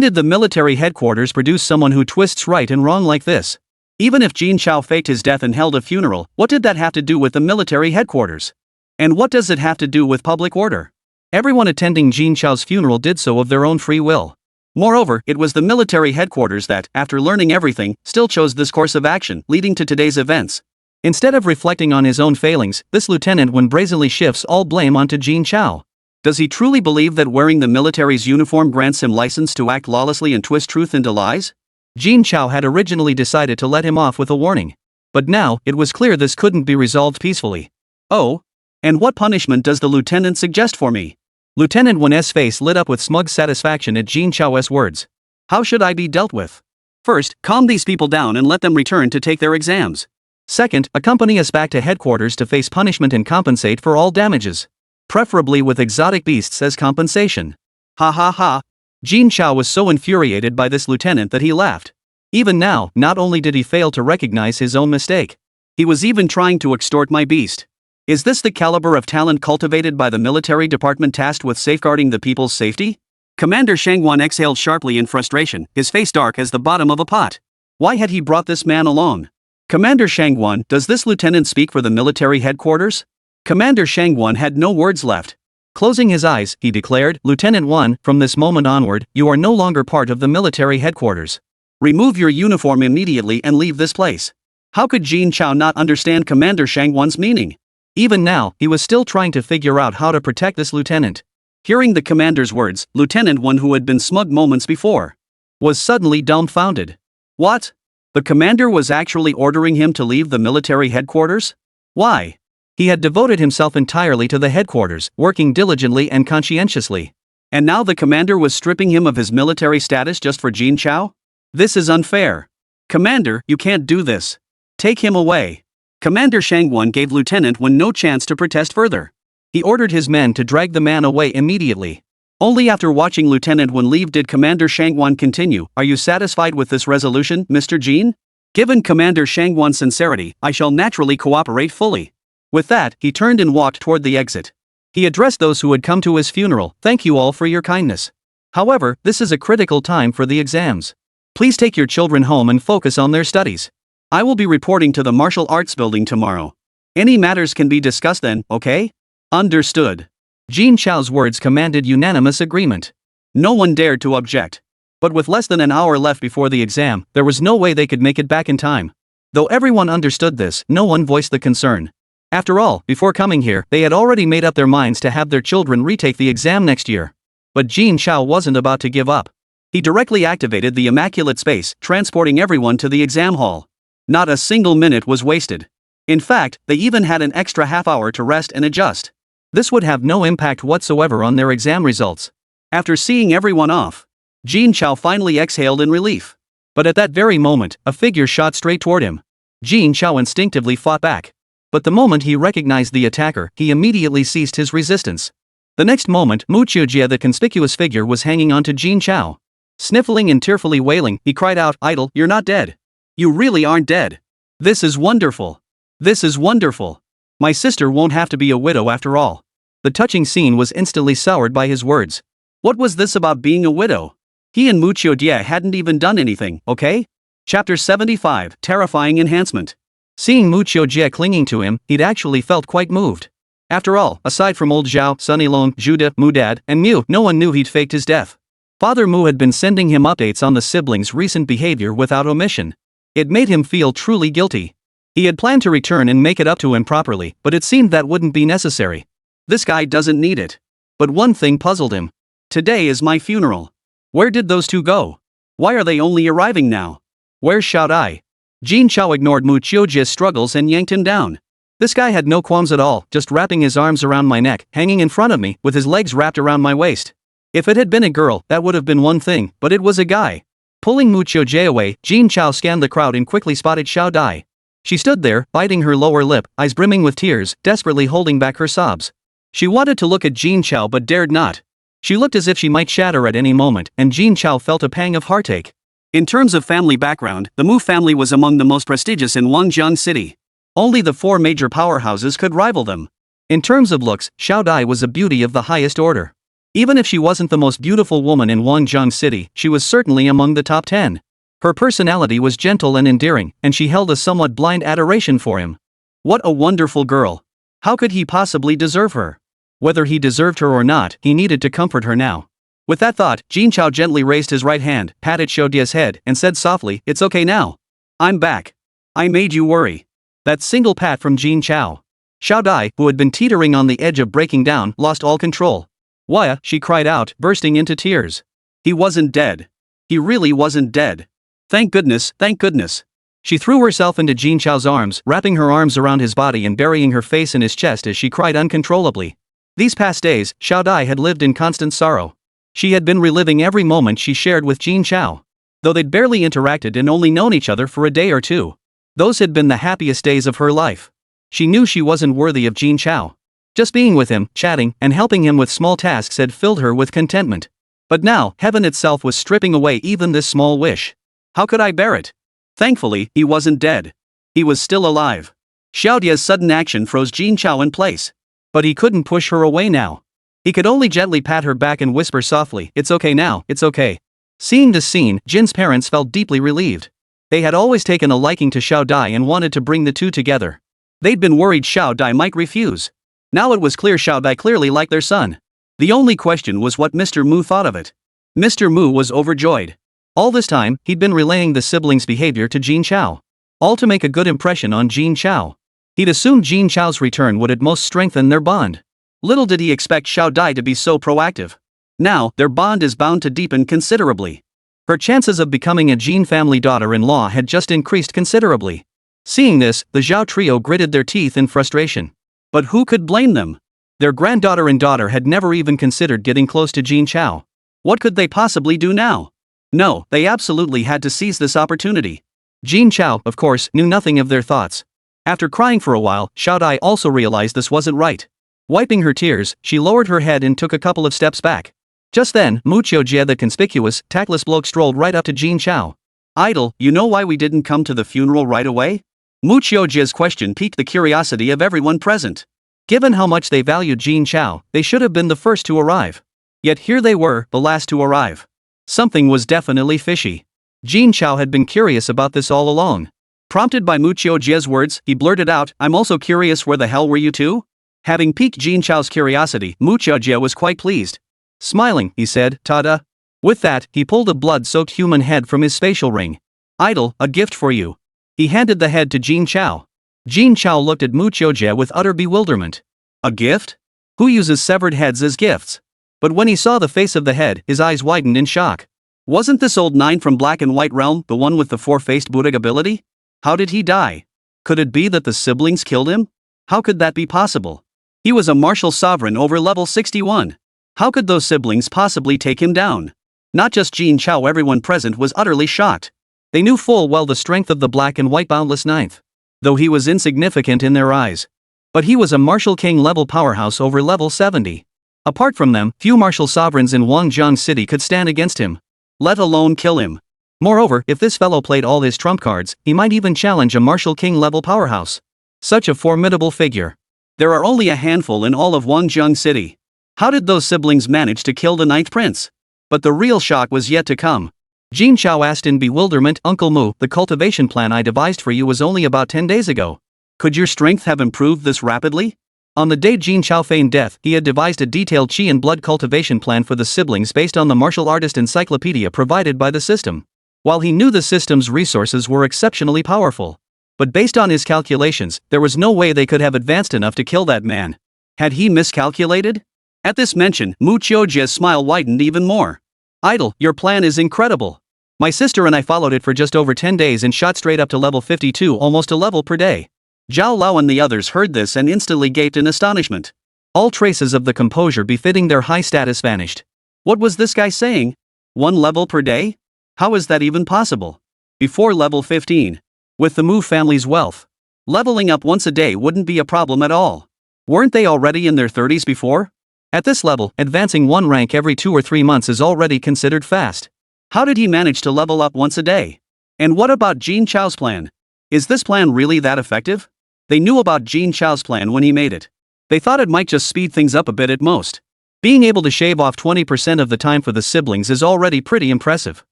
did the military headquarters produce someone who twists right and wrong like this? Even if Jin Chao faked his death and held a funeral, what did that have to do with the military headquarters? And what does it have to do with public order? Everyone attending Jin Chao's funeral did so of their own free will. Moreover, it was the military headquarters that, after learning everything, still chose this course of action, leading to today's events. Instead of reflecting on his own failings, this Lieutenant 1 brazenly shifts all blame onto Jin Chao. Does he truly believe that wearing the military's uniform grants him license to act lawlessly and twist truth into lies? Jin Chao had originally decided to let him off with a warning. But now, it was clear this couldn't be resolved peacefully. Oh? And what punishment does the lieutenant suggest for me? Lieutenant 1's face lit up with smug satisfaction at Jin Chao's words. How should I be dealt with? First, calm these people down and let them return to take their exams. Second, accompany us back to headquarters to face punishment and compensate for all damages. Preferably with exotic beasts as compensation. Ha ha ha. Jin Chao was so infuriated by this lieutenant that he laughed. Even now, not only did he fail to recognize his own mistake, he was even trying to extort my beast. Is this the caliber of talent cultivated by the military department tasked with safeguarding the people's safety? Commander Shangwan exhaled sharply in frustration, his face dark as the bottom of a pot. Why had he brought this man along? Commander Shangwan, does this lieutenant speak for the military headquarters? Commander Shangwan had no words left. Closing his eyes, he declared, Lieutenant 1, from this moment onward, you are no longer part of the military headquarters. Remove your uniform immediately and leave this place. How could Jin Chao not understand Commander Shangwan's meaning? Even now, he was still trying to figure out how to protect this lieutenant. Hearing the commander's words, Lieutenant 1, who had been smug moments before, was suddenly dumbfounded. What? The commander was actually ordering him to leave the military headquarters? Why? He had devoted himself entirely to the headquarters, working diligently and conscientiously. And now the commander was stripping him of his military status just for Jin Chao? This is unfair. Commander, you can't do this. Take him away. Commander Shangwan gave Lieutenant 1 no chance to protest further. He ordered his men to drag the man away immediately. Only after watching Lieutenant 1 leave did Commander Shangwan continue, Are you satisfied with this resolution, Mr. Jin? Given Commander Shangwan's sincerity, I shall naturally cooperate fully. With that, he turned and walked toward the exit. He addressed those who had come to his funeral, Thank you all for your kindness. However, this is a critical time for the exams. Please take your children home and focus on their studies. I will be reporting to the martial arts building tomorrow. Any matters can be discussed then, okay? Understood. Jin Chao's words commanded unanimous agreement. No one dared to object. But with less than an hour left before the exam, there was no way they could make it back in time. Though everyone understood this, no one voiced the concern. After all, before coming here, they had already made up their minds to have their children retake the exam next year. But Jin Chao wasn't about to give up. He directly activated the immaculate space, transporting everyone to the exam hall. Not a single minute was wasted. In fact, they even had an extra half hour to rest and adjust. This would have no impact whatsoever on their exam results. After seeing everyone off, Jin Chao finally exhaled in relief. But at that very moment, a figure shot straight toward him. Jin Chao instinctively fought back. But the moment he recognized the attacker, he immediately ceased his resistance. The next moment, Mu Qiujie, the conspicuous figure, was hanging onto Jin Chao. Sniffling and tearfully wailing, he cried out, Idol, you're not dead. You really aren't dead. This is wonderful. This is wonderful. My sister won't have to be a widow after all. The touching scene was instantly soured by his words. What was this about being a widow? He and Mu Qiujie hadn't even done anything, okay? Chapter 75, Terrifying Enhancement. Seeing Mu Qiujie clinging to him, he'd actually felt quite moved. After all, aside from old Zhao, Sunny Long, Jude, Mu Dad, and Mu, no one knew he'd faked his death. Father Mu had been sending him updates on the siblings' recent behavior without omission. It made him feel truly guilty. He had planned to return and make it up to him properly, but it seemed that wouldn't be necessary. This guy doesn't need it. But one thing puzzled him. Today is my funeral. Where did those two go? Why are they only arriving now? Where's Xiaodai? Jin Chao ignored Mu Qiujie's struggles and yanked him down. This guy had no qualms at all, just wrapping his arms around my neck, hanging in front of me, with his legs wrapped around my waist. If it had been a girl, that would have been one thing, but it was a guy. Pulling Mu Qiujie away, Jin Chao scanned the crowd and quickly spotted Xiaodai. She stood there, biting her lower lip, eyes brimming with tears, desperately holding back her sobs. She wanted to look at Jin Chao but dared not. She looked as if she might shatter at any moment, and Jin Chao felt a pang of heartache. In terms of family background, the Mu family was among the most prestigious in Wangjiang City. Only the 4 major powerhouses could rival them. In terms of looks, Xiaodai was a beauty of the highest order. Even if she wasn't the most beautiful woman in Wangjiang City, she was certainly among the top 10. Her personality was gentle and endearing, and she held a somewhat blind adoration for him. What a wonderful girl. How could he possibly deserve her? Whether he deserved her or not, he needed to comfort her now. With that thought, Jin Chao gently raised his right hand, patted Xiaodai's head, and said softly, It's okay now. I'm back. I made you worry. That single pat from Jin Chao. Xiaodai, who had been teetering on the edge of breaking down, lost all control. Why, she cried out, bursting into tears. He wasn't dead. He really wasn't dead. Thank goodness, thank goodness. She threw herself into Jin Chao's arms, wrapping her arms around his body and burying her face in his chest as she cried uncontrollably. These past days, Xiaodai had lived in constant sorrow. She had been reliving every moment she shared with Jin Chao. Though they'd barely interacted and only known each other for a day or two, those had been the happiest days of her life. She knew she wasn't worthy of Jin Chao. Just being with him, chatting, and helping him with small tasks had filled her with contentment. But now, heaven itself was stripping away even this small wish. How could I bear it? Thankfully, he wasn't dead. He was still alive. Xiaodai's sudden action froze Jin Chao in place. But he couldn't push her away now. He could only gently pat her back and whisper softly, "It's okay now, it's okay." Seeing this scene, Jin's parents felt deeply relieved. They had always taken a liking to Xiao Dai and wanted to bring the two together. They'd been worried Xiao Dai might refuse. Now it was clear Xiao Dai clearly liked their son. The only question was what Mr. Mu thought of it. Mr. Mu was overjoyed. All this time, he'd been relaying the siblings' behavior to Jin Chao. All to make a good impression on Jin Chao. He'd assumed Jin Chao's return would at most strengthen their bond. Little did he expect Xiao Dai to be so proactive. Now, their bond is bound to deepen considerably. Her chances of becoming a Jin family daughter-in-law had just increased considerably. Seeing this, the Zhao trio gritted their teeth in frustration. But who could blame them? Their granddaughter and daughter had never even considered getting close to Jin Chao. What could they possibly do now? No, they absolutely had to seize this opportunity. Jin Chao, of course, knew nothing of their thoughts. After crying for a while, Xiao Dai also realized this wasn't right. Wiping her tears, she lowered her head and took a couple of steps back. Just then, Mu Qiujie, the conspicuous, tactless bloke, strolled right up to Jin Chao. "Idol, you know why we didn't come to the funeral right away?" Mu Qiujie's question piqued the curiosity of everyone present. Given how much they valued Jin Chao, they should have been the first to arrive. Yet here they were, the last to arrive. Something was definitely fishy. Jin Chao had been curious about this all along. Prompted by Mu Qiujie's words, he blurted out, "I'm also curious, where the hell were you two?" Having piqued Jin Chao's curiosity, Mu Qiujie was quite pleased. Smiling, he said, "Ta-da." With that, he pulled a blood-soaked human head from his spatial ring. "Idol, a gift for you." He handed the head to Jin Chao. Jin Chao looked at Mu Qiujie with utter bewilderment. A gift? Who uses severed heads as gifts? But when he saw the face of the head, his eyes widened in shock. Wasn't this old nine from Black and White Realm the one with the four-faced Buddha ability? How did he die? Could it be that the siblings killed him? How could that be possible? He was a martial sovereign over level 61. How could those siblings possibly take him down? Not just Jin Chao, everyone present was utterly shocked. They knew full well the strength of the Black and White Boundless Ninth. Though he was insignificant in their eyes. But he was a martial king level powerhouse over level 70. Apart from them, few martial sovereigns in Wangjiang City could stand against him. Let alone kill him. Moreover, if this fellow played all his trump cards, he might even challenge a martial king level powerhouse. Such a formidable figure. There are only a handful in all of Wangjiang City. How did those siblings manage to kill the ninth prince? But the real shock was yet to come. Jin Chao asked in bewilderment, "Uncle Mu, the cultivation plan I devised for you was only about 10 days ago. Could your strength have improved this rapidly?" On the day Jin Chao feigned death, he had devised a detailed qi and blood cultivation plan for the siblings based on the martial artist encyclopedia provided by the system. While he knew the system's resources were exceptionally powerful. But based on his calculations, there was no way they could have advanced enough to kill that man. Had he miscalculated? At this mention, Mu Qiujie's smile widened even more. "Idol, your plan is incredible. My sister and I followed it for just over 10 days and shot straight up to level 52, almost a level per day." Zhao Lao and the others heard this and instantly gaped in astonishment. All traces of the composure befitting their high status vanished. What was this guy saying? 1 level per day? How is that even possible? Before level 15. With the Mu family's wealth, leveling up once a day wouldn't be a problem at all. Weren't they already in their 30s before? At this level, advancing 1 rank every 2 or 3 months is already considered fast. How did he manage to level up once a day? And what about Jin Chao's plan? Is this plan really that effective? They knew about Jin Chao's plan when he made it. They thought it might just speed things up a bit at most. Being able to shave off 20% of the time for the siblings is already pretty impressive.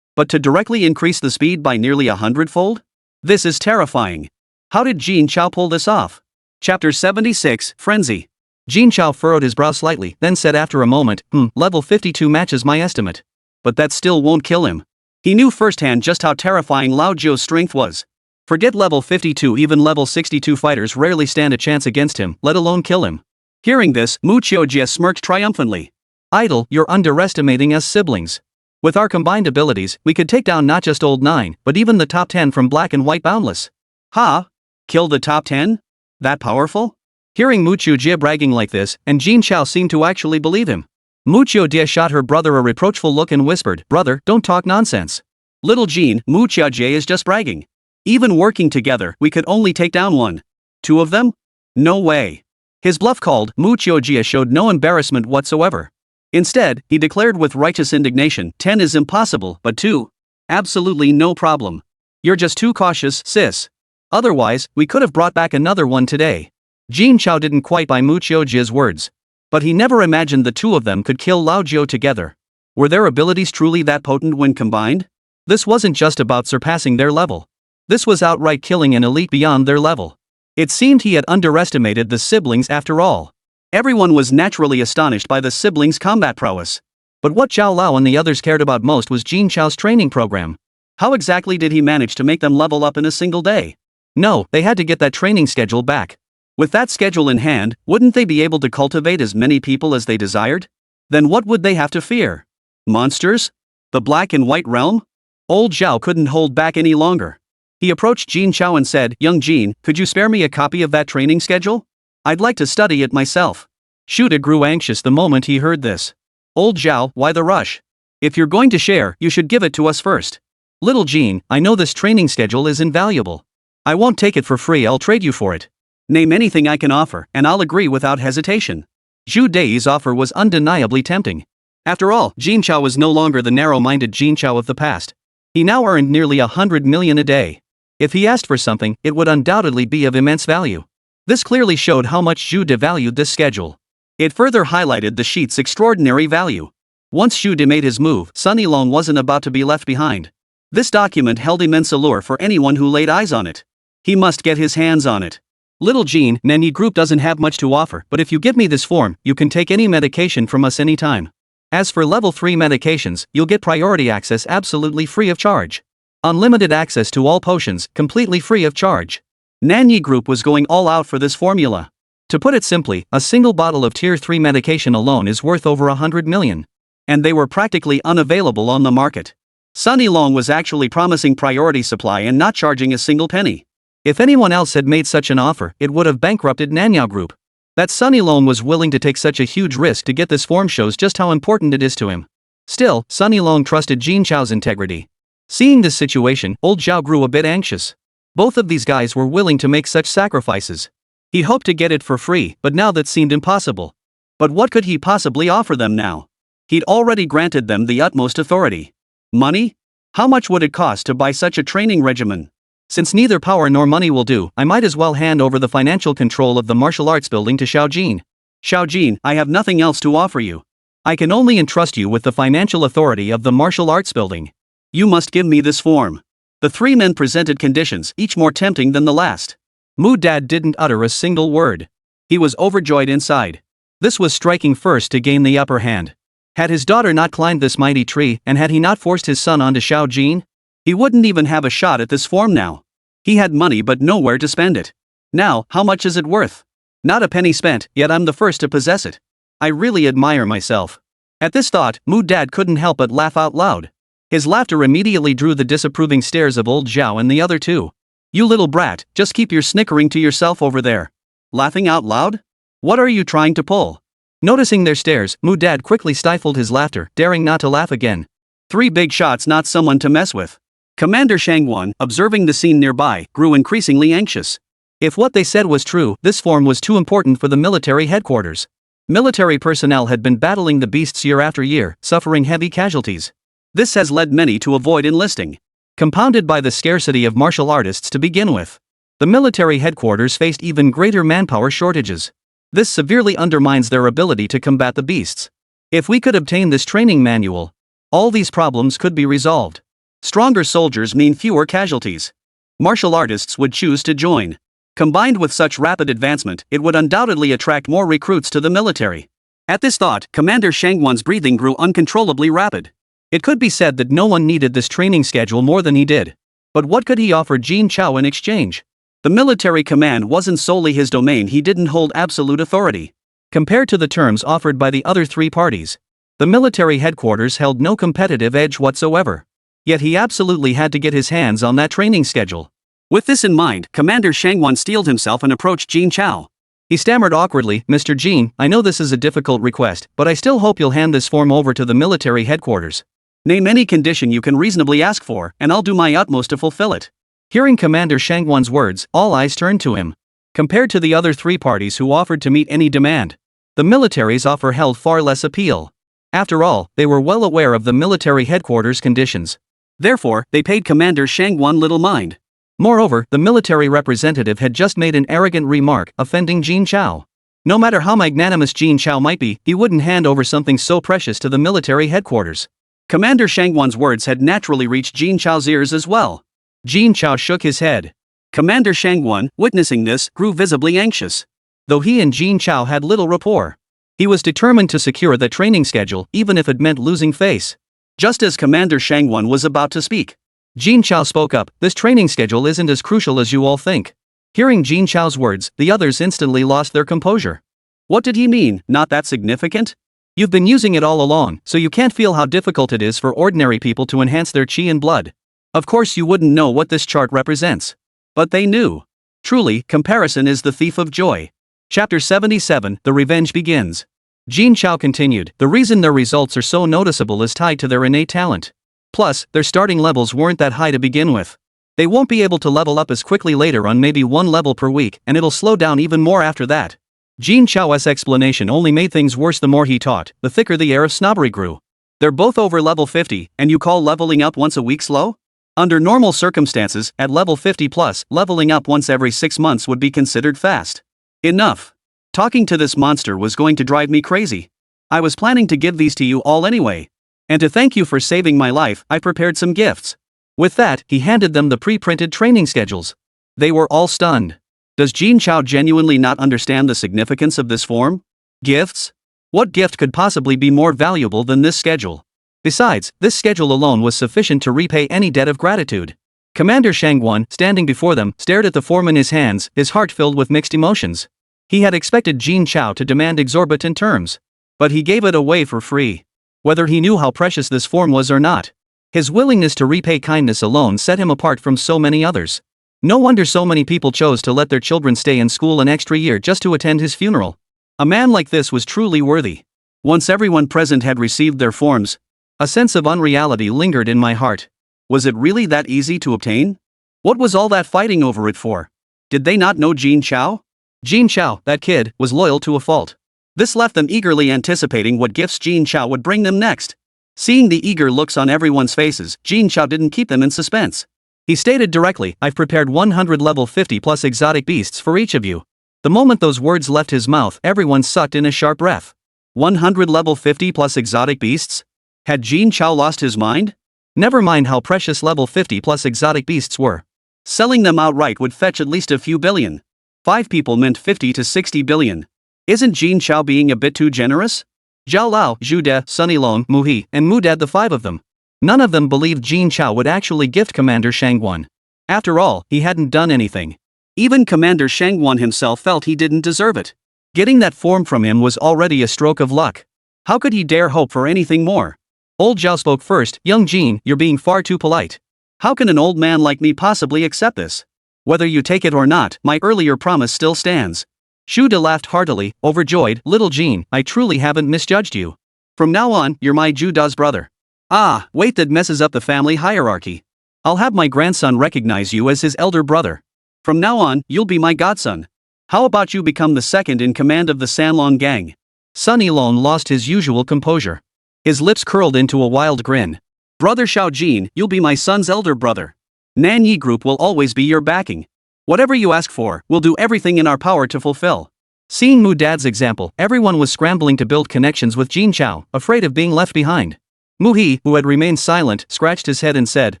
But to directly increase the speed by nearly 100-fold? This is terrifying. How did Jin Chao pull this off? Chapter 76, Frenzy. Jin Chao furrowed his brow slightly, then said after a moment, level 52 matches my estimate. But that still won't kill him. He knew firsthand just how terrifying Lao Jiu's strength was. Forget level 52, even level 62 fighters rarely stand a chance against him, let alone kill him. Hearing this, Mu Qiujie smirked triumphantly. "Idol, you're underestimating us siblings. With our combined abilities, we could take down not just old 9, but even the top 10 from Black and White Boundless." "Ha? Kill the top 10? That powerful?" Hearing Mu Qiujie bragging like this, and Jin Chao seemed to actually believe him. Mu Qiujie shot her brother a reproachful look and whispered, "Brother, don't talk nonsense. Little Jin, Mu Qiujie is just bragging. Even working together, we could only take down 1. 2 of them? No way." His bluff called, Mu Qiujie showed no embarrassment whatsoever. Instead, he declared with righteous indignation, 10 is impossible, but 2? Absolutely no problem. You're just too cautious, sis. Otherwise, we could have brought back another one today. Jin Chao didn't quite buy Mu Qiujie's words. But he never imagined the two of them could kill Lao Jiao together. Were their abilities truly that potent when combined? This wasn't just about surpassing their level. This was outright killing an elite beyond their level. It seemed he had underestimated the siblings after all. Everyone was naturally astonished by the siblings' combat prowess. But what Zhao Lao and the others cared about most was Jin Chao's training program. How exactly did he manage to make them level up in a single day? No, they had to get that training schedule back. With that schedule in hand, wouldn't they be able to cultivate as many people as they desired? Then what would they have to fear? Monsters? The Black and White Realm? Old Zhao couldn't hold back any longer. He approached Jin Chao and said, "Young Jin, could you spare me a copy of that training schedule? I'd like to study it myself." Shuda grew anxious the moment he heard this. "Old Zhao, why the rush? If you're going to share, you should give it to us first. Little Jin, I know this training schedule is invaluable. I won't take it for free, I'll trade you for it. Name anything I can offer, and I'll agree without hesitation." Zhu Dei's offer was undeniably tempting. After all, Jin Chao was no longer the narrow-minded Jin Chao of the past. He now earned nearly 100 million a day. If he asked for something, it would undoubtedly be of immense value. This clearly showed how much Zhu De valued this schedule. It further highlighted the sheet's extraordinary value. Once Zhu De made his move, Sunny Long wasn't about to be left behind. This document held immense allure for anyone who laid eyes on it. He must get his hands on it. "Little Jin, Nanyi Group doesn't have much to offer, but if you give me this form, you can take any medication from us anytime. As for level 3 medications, you'll get priority access absolutely free of charge. Unlimited access to all potions, completely free of charge." Nanyi Group was going all out for this formula. To put it simply, a single bottle of tier 3 medication alone is worth over 100 million. And they were practically unavailable on the market. Sunny Long was actually promising priority supply and not charging a single penny. If anyone else had made such an offer, it would have bankrupted Nanyao Group. That Sunny Long was willing to take such a huge risk to get this form shows just how important it is to him. Still, Sunny Long trusted Jin Chao's integrity. Seeing this situation, old Zhao grew a bit anxious. Both of these guys were willing to make such sacrifices. He hoped to get it for free, but now that seemed impossible. But what could he possibly offer them now? He'd already granted them the utmost authority. Money? How much would it cost to buy such a training regimen? Since neither power nor money will do, I might as well hand over the financial control of the martial arts building to Xiao Jin. Xiao Jin, I have nothing else to offer you. I can only entrust you with the financial authority of the martial arts building. You must give me this form. The three men presented conditions, each more tempting than the last. Mu Dad didn't utter a single word. He was overjoyed inside. This was striking first to gain the upper hand. Had his daughter not climbed this mighty tree, and had he not forced his son onto Xiao Jin, he wouldn't even have a shot at this form now. He had money but nowhere to spend it. Now, how much is it worth? Not a penny spent, yet I'm the first to possess it. I really admire myself. At this thought, Mu Dad couldn't help but laugh out loud. His laughter immediately drew the disapproving stares of old Zhao and the other two. "You little brat, just keep your snickering to yourself over there. Laughing out loud? What are you trying to pull?" Noticing their stares, Mu Dad quickly stifled his laughter, daring not to laugh again. 3 big shots, not someone to mess with. Commander Shangwan, observing the scene nearby, grew increasingly anxious. If what they said was true, this form was too important for the military headquarters. Military personnel had been battling the beasts year after year, suffering heavy casualties. This has led many to avoid enlisting. Compounded by the scarcity of martial artists to begin with, the military headquarters faced even greater manpower shortages. This severely undermines their ability to combat the beasts. If we could obtain this training manual, all these problems could be resolved. Stronger soldiers mean fewer casualties. Martial artists would choose to join. Combined with such rapid advancement, it would undoubtedly attract more recruits to the military. At this thought, Commander Shangwan's breathing grew uncontrollably rapid. It could be said that no one needed this training schedule more than he did. But what could he offer Jin Chao in exchange? The military command wasn't solely his domain, he didn't hold absolute authority. Compared to the terms offered by the other 3 parties, the military headquarters held no competitive edge whatsoever. Yet he absolutely had to get his hands on that training schedule. With this in mind, Commander Shangwan steeled himself and approached Jin Chao. He stammered awkwardly, "Mr. Jin, I know this is a difficult request, but I still hope you'll hand this form over to the military headquarters. Name any condition you can reasonably ask for, and I'll do my utmost to fulfill it." Hearing Commander Shangwan's words, all eyes turned to him. Compared to the other 3 parties who offered to meet any demand, the military's offer held far less appeal. After all, they were well aware of the military headquarters' conditions. Therefore, they paid Commander Shangwan little mind. Moreover, the military representative had just made an arrogant remark, offending Jin Chao. No matter how magnanimous Jin Chao might be, he wouldn't hand over something so precious to the military headquarters. Commander Shangwan's words had naturally reached Jin Chao's ears as well. Jin Chao shook his head. Commander Shangwan, witnessing this, grew visibly anxious. Though he and Jin Chao had little rapport, he was determined to secure the training schedule even if it meant losing face. Just as Commander Shangwan was about to speak, Jin Chao spoke up, "This training schedule isn't as crucial as you all think." Hearing Jin Chao's words, the others instantly lost their composure. What did he mean? Not that significant? You've been using it all along, so you can't feel how difficult it is for ordinary people to enhance their chi and blood. Of course you wouldn't know what this chart represents. But they knew. Truly, comparison is the thief of joy. Chapter 77, The Revenge Begins. Jin Chao continued, "The reason their results are so noticeable is tied to their innate talent. Plus, their starting levels weren't that high to begin with. They won't be able to level up as quickly later on, maybe one level per week, and it'll slow down even more after that." Jin Chao's explanation only made things worse. The more he taught, the thicker the air of snobbery grew. They're both over level 50, and you call leveling up once a week slow? Under normal circumstances, at level 50 plus, leveling up once every 6 months would be considered fast. Enough. Talking to this monster was going to drive me crazy. I was planning to give these to you all anyway. And to thank you for saving my life, I prepared some gifts. With that, he handed them the pre-printed training schedules. They were all stunned. Does Jin Chao genuinely not understand the significance of this form? Gifts? What gift could possibly be more valuable than this schedule? Besides, this schedule alone was sufficient to repay any debt of gratitude. Commander Shangwan, standing before them, stared at the form in his hands, his heart filled with mixed emotions. He had expected Jin Chao to demand exorbitant terms. But he gave it away for free. Whether he knew how precious this form was or not, his willingness to repay kindness alone set him apart from so many others. No wonder so many people chose to let their children stay in school an extra year just to attend his funeral. A man like this was truly worthy. Once everyone present had received their forms, a sense of unreality lingered in my heart. Was it really that easy to obtain? What was all that fighting over it for? Did they not know Jin Chao? Jin Chao, that kid, was loyal to a fault. This left them eagerly anticipating what gifts Jin Chao would bring them next. Seeing the eager looks on everyone's faces, Jin Chao didn't keep them in suspense. He stated directly, "I've prepared 100 level 50 plus exotic beasts for each of you." The moment those words left his mouth, everyone sucked in a sharp breath. 100 level 50 plus exotic beasts? Had Jin Chao lost his mind? Never mind how precious level 50 plus exotic beasts were. Selling them outright would fetch at least a few billion. 5 people meant 50 to 60 billion. Isn't Jin Chao being a bit too generous? Zhao Lao, Zhu De, Sunny Long, Mu He, and Mu Dad, the 5 of them. None of them believed Jin Chao would actually gift Commander Shangwan. After all, he hadn't done anything. Even Commander Shangwan himself felt he didn't deserve it. Getting that form from him was already a stroke of luck. How could he dare hope for anything more? Old Zhao spoke first. "Young Jin, you're being far too polite. How can an old man like me possibly accept this? Whether you take it or not, my earlier promise still stands." Zhu De laughed heartily, overjoyed. "Little Jin, I truly haven't misjudged you. From now on, you're my Zhu Da's brother." Ah, wait, that messes up the family hierarchy. I'll have my grandson recognize you as his elder brother. From now on, you'll be my godson. How about you become the second in command of the Sanlong gang? Sunny Long lost his usual composure. His lips curled into a wild grin. Brother Xiao Jin, you'll be my son's elder brother. Nan Yi Group will always be your backing. Whatever you ask for, we'll do everything in our power to fulfill. Seeing Mu Dad's example, everyone was scrambling to build connections with Jin Chao, afraid of being left behind. Mu He, who had remained silent, scratched his head and said,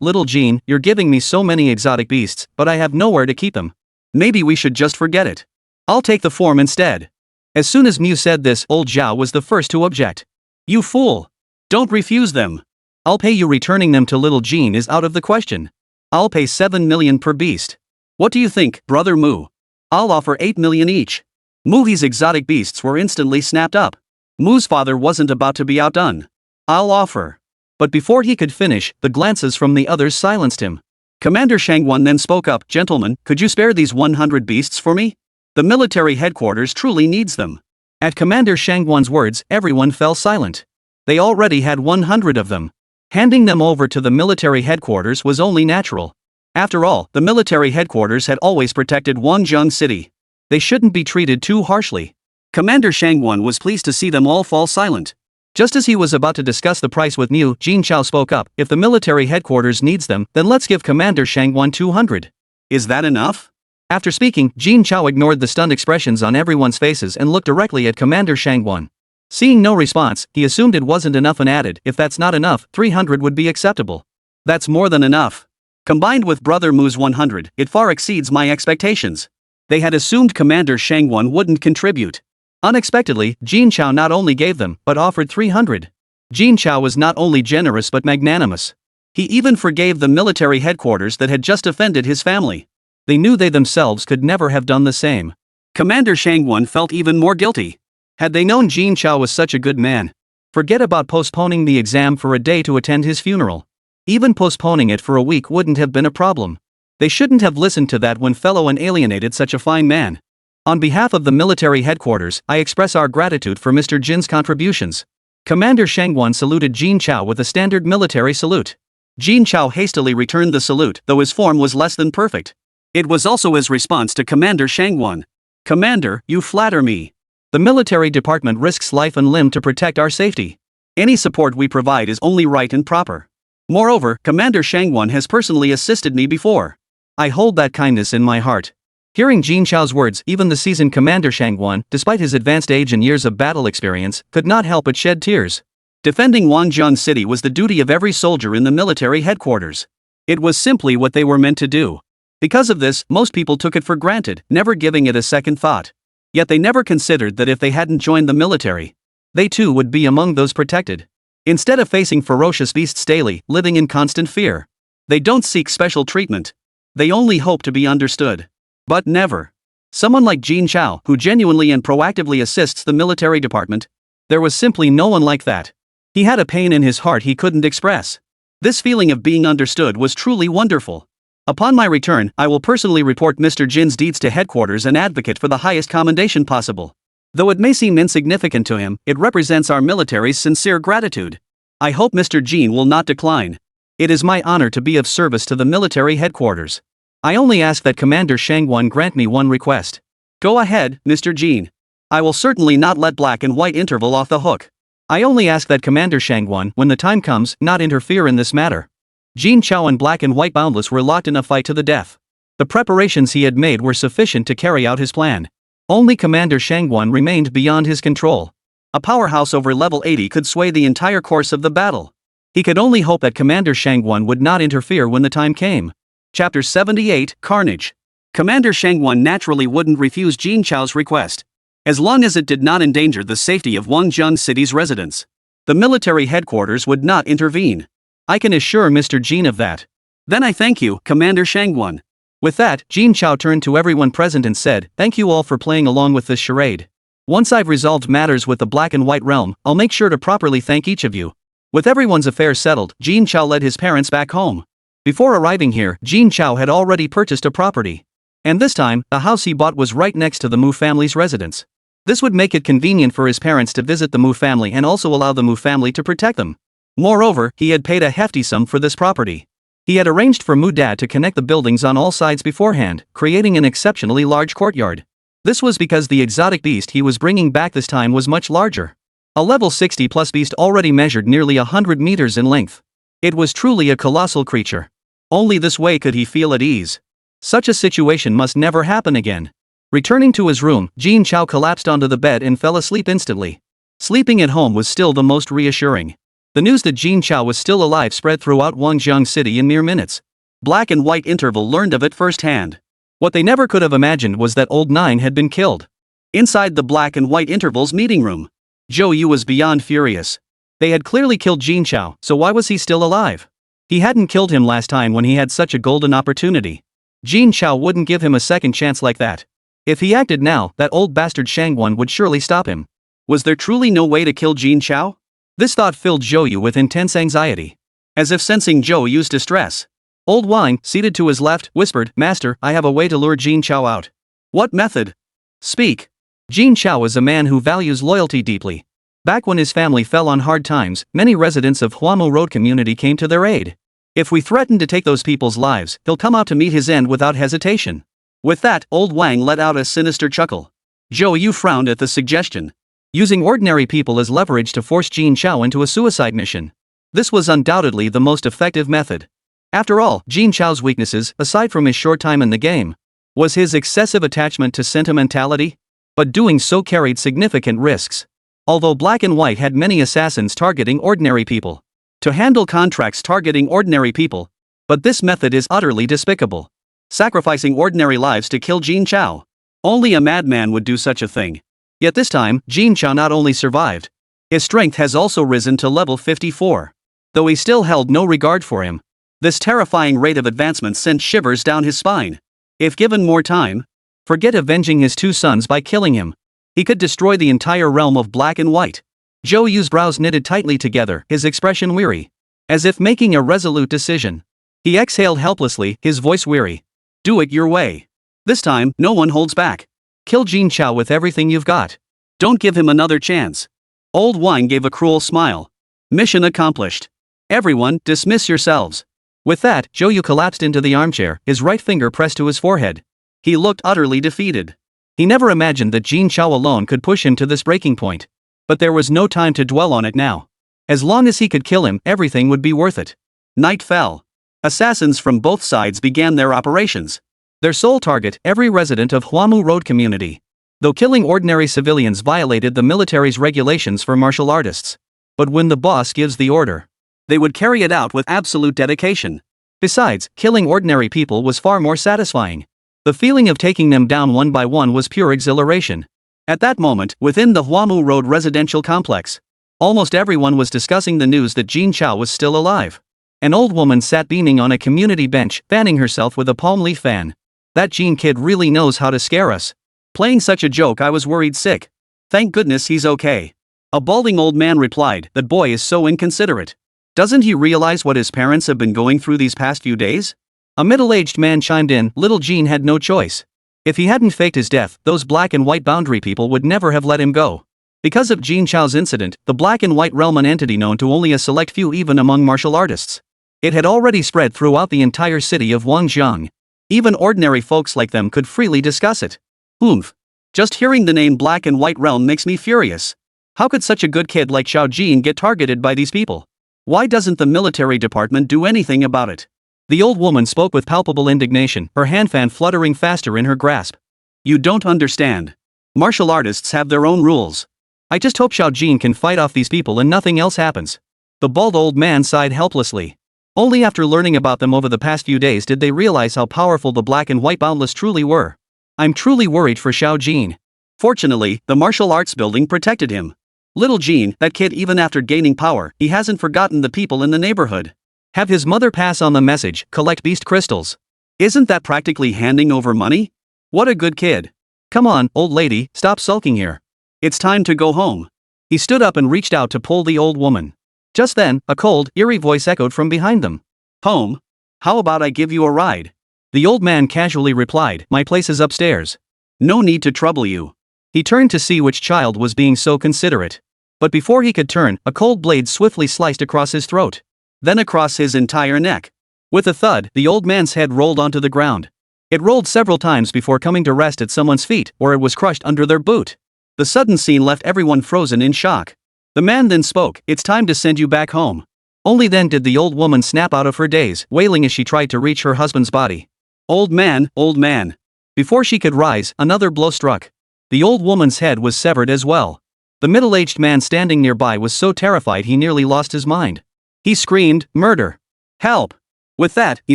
"Little Jin, you're giving me so many exotic beasts, but I have nowhere to keep them. Maybe we should just forget it. I'll take the form instead." As soon as Mu said this, old Zhao was the first to object. "You fool! Don't refuse them. I'll pay you. Returning them to little Jin is out of the question. I'll pay 7 million per beast. What do you think, Brother Mu? I'll offer 8 million each." Mu He's exotic beasts were instantly snapped up. Mu's father wasn't about to be outdone. "I'll offer." But before he could finish, the glances from the others silenced him. Commander Shangwan then spoke up, "Gentlemen, could you spare these 100 beasts for me? The military headquarters truly needs them." At Commander Shangwan's words, everyone fell silent. They already had 100 of them. Handing them over to the military headquarters was only natural. After all, the military headquarters had always protected Wangzhong City. They shouldn't be treated too harshly. Commander Shangwan was pleased to see them all fall silent. Just as he was about to discuss the price with Mu, Jin Chao spoke up, "If the military headquarters needs them, then let's give Commander Shangwan 200. Is that enough? After speaking, Jin Chao ignored the stunned expressions on everyone's faces and looked directly at Commander Shangwon. Seeing no response, he assumed it wasn't enough and added, if that's not enough, 300 would be acceptable. That's more than enough. Combined with Brother Mu's 100, it far exceeds my expectations. They had assumed Commander Shangwon wouldn't contribute. Unexpectedly, Jin Chao not only gave them, but offered 300. Jin Chao was not only generous but magnanimous. He even forgave the military headquarters that had just offended his family. They knew they themselves could never have done the same. Commander Shangwon felt even more guilty. Had they known Jin Chao was such a good man. Forget about postponing the exam for a day to attend his funeral. Even postponing it for a week wouldn't have been a problem. They shouldn't have listened to that when fellow and alienated such a fine man. On behalf of the military headquarters, I express our gratitude for Mr. Jin's contributions. Commander Shangwon saluted Jin Chao with a standard military salute. Jin Chao hastily returned the salute, though his form was less than perfect. It was also his response to Commander Shangwon. Commander, you flatter me. The military department risks life and limb to protect our safety. Any support we provide is only right and proper. Moreover, Commander Shangwon has personally assisted me before. I hold that kindness in my heart. Hearing Jin Chao's words, even the seasoned Commander Shangwon, despite his advanced age and years of battle experience, could not help but shed tears. Defending Wangjian City was the duty of every soldier in the military headquarters. It was simply what they were meant to do. Because of this, most people took it for granted, never giving it a second thought. Yet they never considered that if they hadn't joined the military, they too would be among those protected. Instead of facing ferocious beasts daily, living in constant fear, they don't seek special treatment. They only hope to be understood. But never. Someone like Jin Chao, who genuinely and proactively assists the military department. There was simply no one like that. He had a pain in his heart he couldn't express. This feeling of being understood was truly wonderful. Upon my return, I will personally report Mr. Jin's deeds to headquarters and advocate for the highest commendation possible. Though it may seem insignificant to him, it represents our military's sincere gratitude. I hope Mr. Jin will not decline. It is my honor to be of service to the military headquarters. I only ask that Commander Shangwon grant me one request. Go ahead, Mr. Jin. I will certainly not let black and white interval off the hook. I only ask that Commander Shangwon, when the time comes, not interfere in this matter. Jin Chao and Black and White Boundless were locked in a fight to the death. The preparations he had made were sufficient to carry out his plan. Only Commander Shangwon remained beyond his control. A powerhouse over level 80 could sway the entire course of the battle. He could only hope that Commander Shangwon would not interfere when the time came. Chapter 78, Carnage. Commander Shangwon naturally wouldn't refuse Jin Chao's request. As long as it did not endanger the safety of Wangjian City's residents, the military headquarters would not intervene. I can assure Mr. Jin of that. Then I thank you, Commander Shangwon. With that, Jin Chao turned to everyone present and said, thank you all for playing along with this charade. Once I've resolved matters with the Black and White Realm, I'll make sure to properly thank each of you. With everyone's affairs settled, Jin Chao led his parents back home. Before arriving here, Jin Chao had already purchased a property. And this time, the house he bought was right next to the Mu family's residence. This would make it convenient for his parents to visit the Mu family and also allow the Mu family to protect them. Moreover, he had paid a hefty sum for this property. He had arranged for Mu Dad to connect the buildings on all sides beforehand, creating an exceptionally large courtyard. This was because the exotic beast he was bringing back this time was much larger. A level 60 plus beast already measured nearly 100 meters in length. It was truly a colossal creature. Only this way could he feel at ease. Such a situation must never happen again. Returning to his room, Jin Chao collapsed onto the bed and fell asleep instantly. Sleeping at home was still the most reassuring. The news that Jin Chao was still alive spread throughout Wangjiang City in mere minutes. Black and White Interval learned of it firsthand. What they never could have imagined was that Old Nine had been killed. Inside the Black and White Interval's meeting room, Zhou Yu was beyond furious. They had clearly killed Jin Chao, so why was he still alive? He hadn't killed him last time when he had such a golden opportunity. Jin Chao wouldn't give him a second chance like that. If he acted now, that old bastard Shangwon would surely stop him. Was there truly no way to kill Jin Chao? This thought filled Zhou Yu with intense anxiety. As if sensing Zhou Yu's distress, Old Wang, seated to his left, whispered, Master, I have a way to lure Jin Chao out. What method? Speak. Jin Chao is a man who values loyalty deeply. Back when his family fell on hard times, many residents of Huamu Road community came to their aid. If we threaten to take those people's lives, he'll come out to meet his end without hesitation. With that, Old Wang let out a sinister chuckle. Zhou Yu frowned at the suggestion. Using ordinary people as leverage to force Jin Chao into a suicide mission. This was undoubtedly the most effective method. After all, Jin Chao's weaknesses, aside from his short time in the game, Was his excessive attachment to sentimentality? But doing so carried significant risks. Although Black and White had many assassins targeting ordinary people to handle contracts targeting ordinary people, but this method is utterly despicable. Sacrificing ordinary lives to kill Jin Chao. Only a madman would do such a thing. Yet this time, Jin Chao not only survived, his strength has also risen to level 54. Though he still held no regard for him, this terrifying rate of advancement sent shivers down his spine. If given more time, forget avenging his two sons by killing him. He could destroy the entire realm of Black and White. Zhou Yu's brows knitted tightly together, his expression weary, as if making a resolute decision. He exhaled helplessly, his voice weary. Do it your way. This time, no one holds back. Kill Jin Chao with everything you've got. Don't give him another chance. Old Wine gave a cruel smile. Mission accomplished. Everyone, dismiss yourselves. With that, Zhou Yu collapsed into the armchair, his right finger pressed to his forehead. He looked utterly defeated. He never imagined that Jin Chao alone could push him to this breaking point. But there was no time to dwell on it now. As long as he could kill him, everything would be worth it. Night fell. Assassins from both sides began their operations. Their sole target, every resident of Huamu Road community. Though killing ordinary civilians violated the military's regulations for martial artists. But when the boss gives the order, they would carry it out with absolute dedication. Besides, killing ordinary people was far more satisfying. The feeling of taking them down one by one was pure exhilaration. At that moment, within the Huamu Road residential complex, almost everyone was discussing the news that Jin Chao was still alive. An old woman sat beaming on a community bench, fanning herself with a palm leaf fan. That Jin kid really knows how to scare us. Playing such a joke, I was worried sick. Thank goodness he's okay. A balding old man replied, that boy is so inconsiderate. Doesn't he realize what his parents have been going through these past few days? A middle-aged man chimed in, little Jin had no choice. If he hadn't faked his death, those Black and White boundary people would never have let him go. Because of Jin Chao's incident, the Black and White realm, an entity known to only a select few even among martial artists. It had already spread throughout the entire city of Wangjiang. Even ordinary folks like them could freely discuss it. Oomph. Just hearing the name Black and White realm makes me furious. How could such a good kid like Xiao Jin get targeted by these people? Why doesn't the military department do anything about it? The old woman spoke with palpable indignation, her hand fan fluttering faster in her grasp. You don't understand. Martial artists have their own rules. I just hope Xiao Jin can fight off these people and nothing else happens. The bald old man sighed helplessly. Only after learning about them over the past few days did they realize how powerful the Black and White Boundless truly were. I'm truly worried for Xiao Jin. Fortunately, the martial arts building protected him. Little Jin, that kid, even after gaining power, he hasn't forgotten the people in the neighborhood. Have his mother pass on the message, collect beast crystals. Isn't that practically handing over money? What a good kid. Come on, old lady, stop sulking here. It's time to go home. He stood up and reached out to pull the old woman. Just then, a cold, eerie voice echoed from behind them. Home? How about I give you a ride? The old man casually replied, my place is upstairs. No need to trouble you. He turned to see which child was being so considerate. But before he could turn, a cold blade swiftly sliced across his throat. Then across his entire neck. With a thud, the old man's head rolled onto the ground. It rolled several times before coming to rest at someone's feet, or it was crushed under their boot. The sudden scene left everyone frozen in shock. The man then spoke, it's time to send you back home. Only then did the old woman snap out of her daze, wailing as she tried to reach her husband's body. Old man, old man. Before she could rise, another blow struck. The old woman's head was severed as well. The middle-aged man standing nearby was so terrified he nearly lost his mind. He screamed, murder! Help! With that, he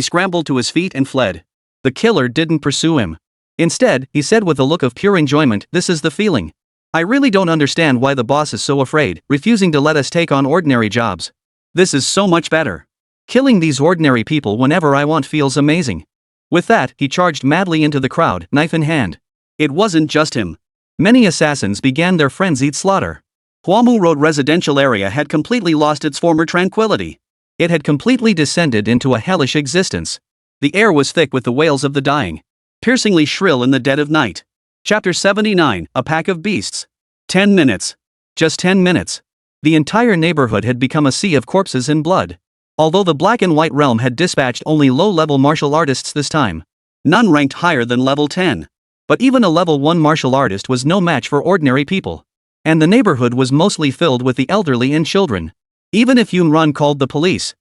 scrambled to his feet and fled. The killer didn't pursue him. Instead, he said with a look of pure enjoyment, this is the feeling. I really don't understand why the boss is so afraid, refusing to let us take on ordinary jobs. This is so much better. Killing these ordinary people whenever I want feels amazing. With that, he charged madly into the crowd, knife in hand. It wasn't just him. Many assassins began their frenzied slaughter. Huamu Road residential area had completely lost its former tranquility. It had completely descended into a hellish existence. The air was thick with the wails of the dying, piercingly shrill in the dead of night. Chapter 79, A Pack of Beasts. 10 minutes. Just 10 minutes. The entire neighborhood had become a sea of corpses and blood. Although the Black and White realm had dispatched only low-level martial artists this time, none ranked higher than level 10. But even a level 1 martial artist was no match for ordinary people. And the neighborhood was mostly filled with the elderly and children. Even if Yunran called the police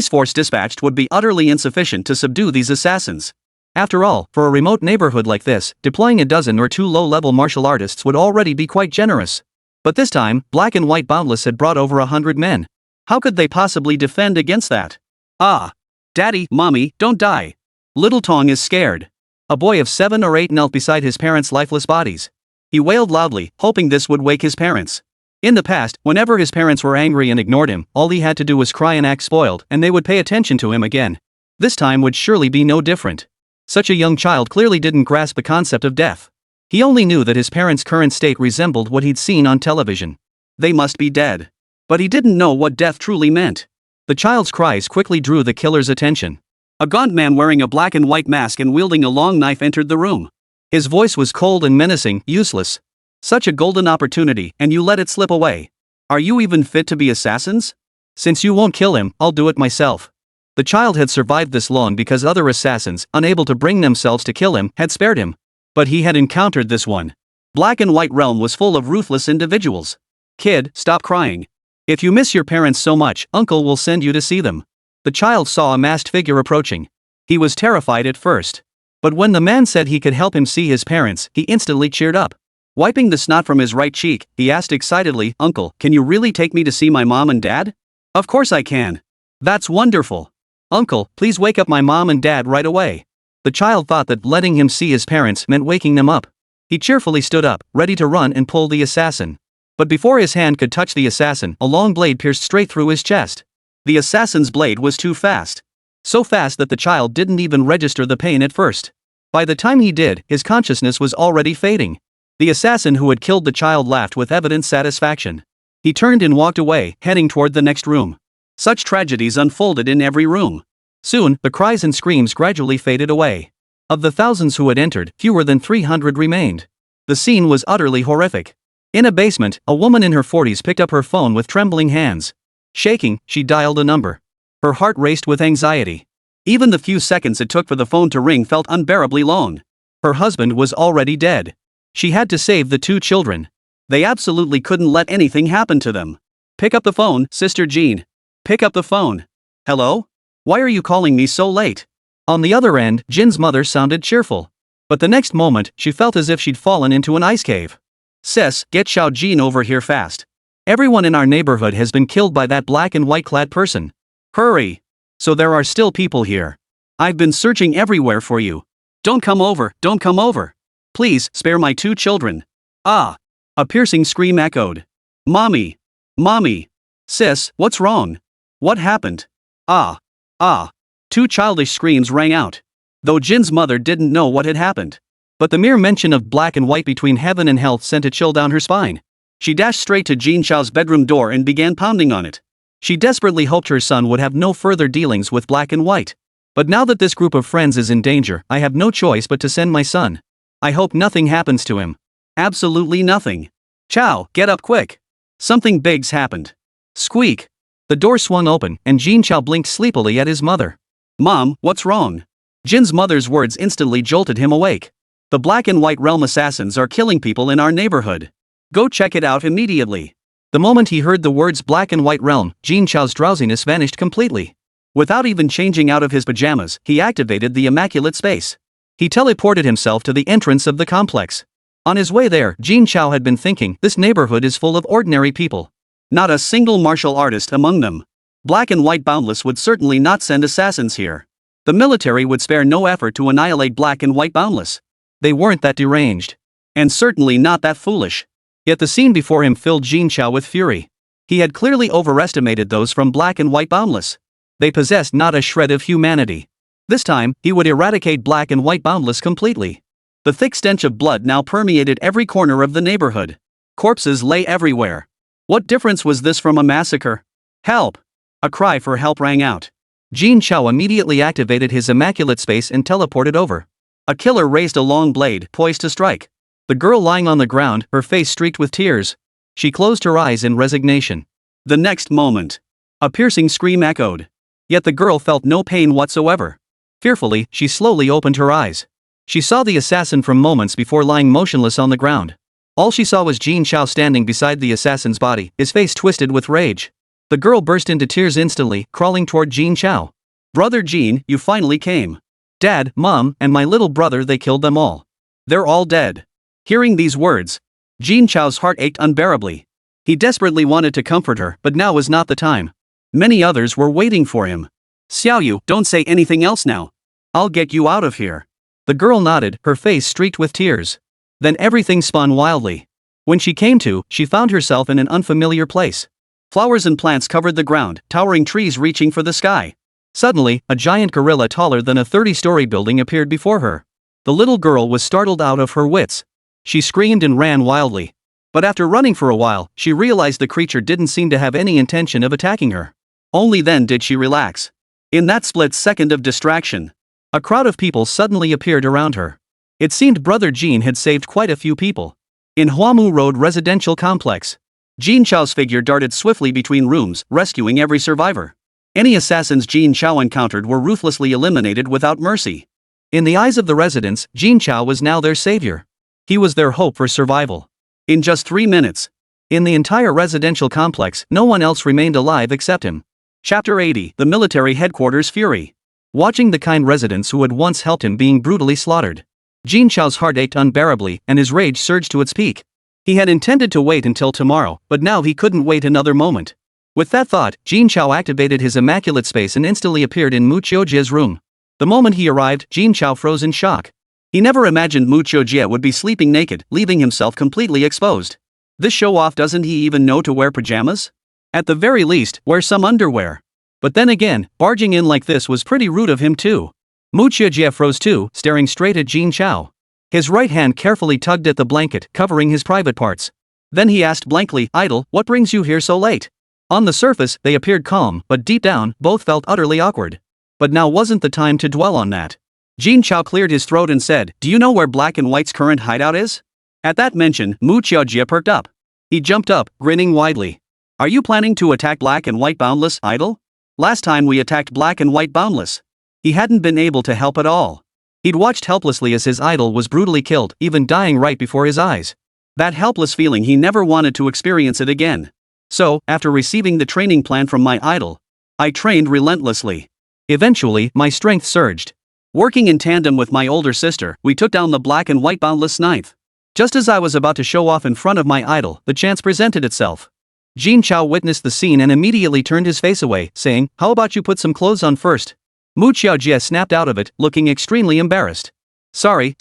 force dispatched would be utterly insufficient to subdue these assassins. After all, for a remote neighborhood like this, deploying a dozen or two low-level martial artists would already be quite generous. But this time, Black and White Boundless had brought over 100 men. How could they possibly defend against that? Ah! Daddy, Mommy, don't die. Little Tong is scared. A boy of 7 or 8 knelt beside his parents' lifeless bodies. He wailed loudly, hoping this would wake his parents. In the past, whenever his parents were angry and ignored him, all he had to do was cry and act spoiled, and they would pay attention to him again. This time would surely be no different. Such a young child clearly didn't grasp the concept of death. He only knew that his parents' current state resembled what he'd seen on television. They must be dead. But he didn't know what death truly meant. The child's cries quickly drew the killer's attention. A gaunt man wearing a black and white mask and wielding a long knife entered the room. His voice was cold and menacing, useless. Such a golden opportunity, and you let it slip away. Are you even fit to be assassins? Since you won't kill him, I'll do it myself. The child had survived this long because other assassins, unable to bring themselves to kill him, had spared him. But he had encountered this one. Black and White Realm was full of ruthless individuals. Kid, stop crying. If you miss your parents so much, Uncle will send you to see them. The child saw a masked figure approaching. He was terrified at first. But when the man said he could help him see his parents, he instantly cheered up. Wiping the snot from his right cheek, he asked excitedly, Uncle, can you really take me to see my mom and dad? Of course I can. That's wonderful. Uncle, please wake up my mom and dad right away. The child thought that letting him see his parents meant waking them up. He cheerfully stood up, ready to run and pull the assassin. But before his hand could touch the assassin, a long blade pierced straight through his chest. The assassin's blade was too fast. So fast that the child didn't even register the pain at first. By the time he did, his consciousness was already fading. The assassin who had killed the child laughed with evident satisfaction. He turned and walked away, heading toward the next room. Such tragedies unfolded in every room. Soon, the cries and screams gradually faded away. Of the thousands who had entered, fewer than 300 remained. The scene was utterly horrific. In a basement, a woman in her 40s picked up her phone with trembling hands. Shaking, she dialed a number. Her heart raced with anxiety. Even the few seconds it took for the phone to ring felt unbearably long. Her husband was already dead. She had to save the 2 children. They absolutely couldn't let anything happen to them. Pick up the phone, Sister Jean. Pick up the phone. Hello? Why are you calling me so late? On the other end, Jin's mother sounded cheerful. But the next moment, she felt as if she'd fallen into an ice cave. Sis, get Xiao Jin over here fast. Everyone in our neighborhood has been killed by that black and white clad person. Hurry. So there are still people here. I've been searching everywhere for you. Don't come over, don't come over. Please, spare my 2 children. Ah! A piercing scream echoed. Mommy! Mommy! Sis, what's wrong? What happened? Ah! Ah! 2 childish screams rang out. Though Jin's mother didn't know what had happened. But the mere mention of black and white between heaven and hell sent a chill down her spine. She dashed straight to Jin Chao's bedroom door and began pounding on it. She desperately hoped her son would have no further dealings with black and white. But now that this group of friends is in danger, I have no choice but to send my son. I hope nothing happens to him. Absolutely nothing. Chao, get up quick. Something big's happened. Squeak. The door swung open, and Jin Chao blinked sleepily at his mother. Mom, what's wrong? Jin's mother's words instantly jolted him awake. The black and white realm assassins are killing people in our neighborhood. Go check it out immediately. The moment he heard the words black and white realm, Jin Chao's drowsiness vanished completely. Without even changing out of his pajamas, he activated the immaculate space. He teleported himself to the entrance of the complex. On his way there, Jin Chao had been thinking, this neighborhood is full of ordinary people. Not a single martial artist among them. Black and White Boundless would certainly not send assassins here. The military would spare no effort to annihilate Black and White Boundless. They weren't that deranged. And certainly not that foolish. Yet the scene before him filled Jin Chao with fury. He had clearly overestimated those from Black and White Boundless. They possessed not a shred of humanity. This time, he would eradicate Black and White Boundless completely. The thick stench of blood now permeated every corner of the neighborhood. Corpses lay everywhere. What difference was this from a massacre? Help! A cry for help rang out. Jin Chao immediately activated his immaculate space and teleported over. A killer raised a long blade, poised to strike. The girl lying on the ground, her face streaked with tears. She closed her eyes in resignation. The next moment, a piercing scream echoed. Yet the girl felt no pain whatsoever. Fearfully, she slowly opened her eyes. She saw the assassin from moments before lying motionless on the ground. All she saw was Jin Chao standing beside the assassin's body, his face twisted with rage. The girl burst into tears instantly, crawling toward Jin Chao. Brother Jin, you finally came. Dad, Mom, and my little brother, they killed them all. They're all dead. Hearing these words, Jin Chao's heart ached unbearably. He desperately wanted to comfort her, but now was not the time. Many others were waiting for him. Xiaoyu, don't say anything else now. I'll get you out of here. The girl nodded, her face streaked with tears. Then everything spun wildly. When she came to, she found herself in an unfamiliar place. Flowers and plants covered the ground, towering trees reaching for the sky. Suddenly, a giant gorilla taller than a 30-story building appeared before her. The little girl was startled out of her wits. She screamed and ran wildly. But after running for a while, she realized the creature didn't seem to have any intention of attacking her. Only then did she relax. In that split second of distraction, a crowd of people suddenly appeared around her. It seemed Brother Jin had saved quite a few people. In Huamu Road residential complex, Jin Chao's figure darted swiftly between rooms, rescuing every survivor. Any assassins Jin Chao encountered were ruthlessly eliminated without mercy. In the eyes of the residents, Jin Chao was now their savior. He was their hope for survival. In just 3 minutes, in the entire residential complex, no one else remained alive except him. Chapter 80, The Military Headquarters Fury. Watching the kind residents who had once helped him being brutally slaughtered, Jin Chao's heart ached unbearably, and his rage surged to its peak. He had intended to wait until tomorrow, but now he couldn't wait another moment. With that thought, Jin Chao activated his immaculate space and instantly appeared in Mu Qiujie's room. The moment he arrived, Jin Chao froze in shock. He never imagined Mu Qiujie would be sleeping naked, leaving himself completely exposed. This show-off, doesn't he even know to wear pajamas? At the very least, wear some underwear. But then again, barging in like this was pretty rude of him too. Mu Qiujie froze too, staring straight at Jin Chao. His right hand carefully tugged at the blanket, covering his private parts. Then he asked blankly, "Idol, what brings you here so late?" On the surface, they appeared calm, but deep down, both felt utterly awkward. But now wasn't the time to dwell on that. Jin Chao cleared his throat and said, "Do you know where Black and White's current hideout is?" At that mention, Mu Qiujie perked up. He jumped up, grinning widely. "Are you planning to attack Black and White Boundless, Idol? Last time we attacked Black and White Boundless, he hadn't been able to help at all. He'd watched helplessly as his idol was brutally killed, even dying right before his eyes. That helpless feeling, he never wanted to experience it again. So, after receiving the training plan from my idol, I trained relentlessly. Eventually, my strength surged. Working in tandem with my older sister, we took down the Black and White Boundless ninth. Just as I was about to show off in front of my idol, the chance presented itself. Jin Chao witnessed the scene and immediately turned his face away, saying, "How about you put some clothes on first?" Mu Qiujie snapped out of it, looking extremely embarrassed. Sorry.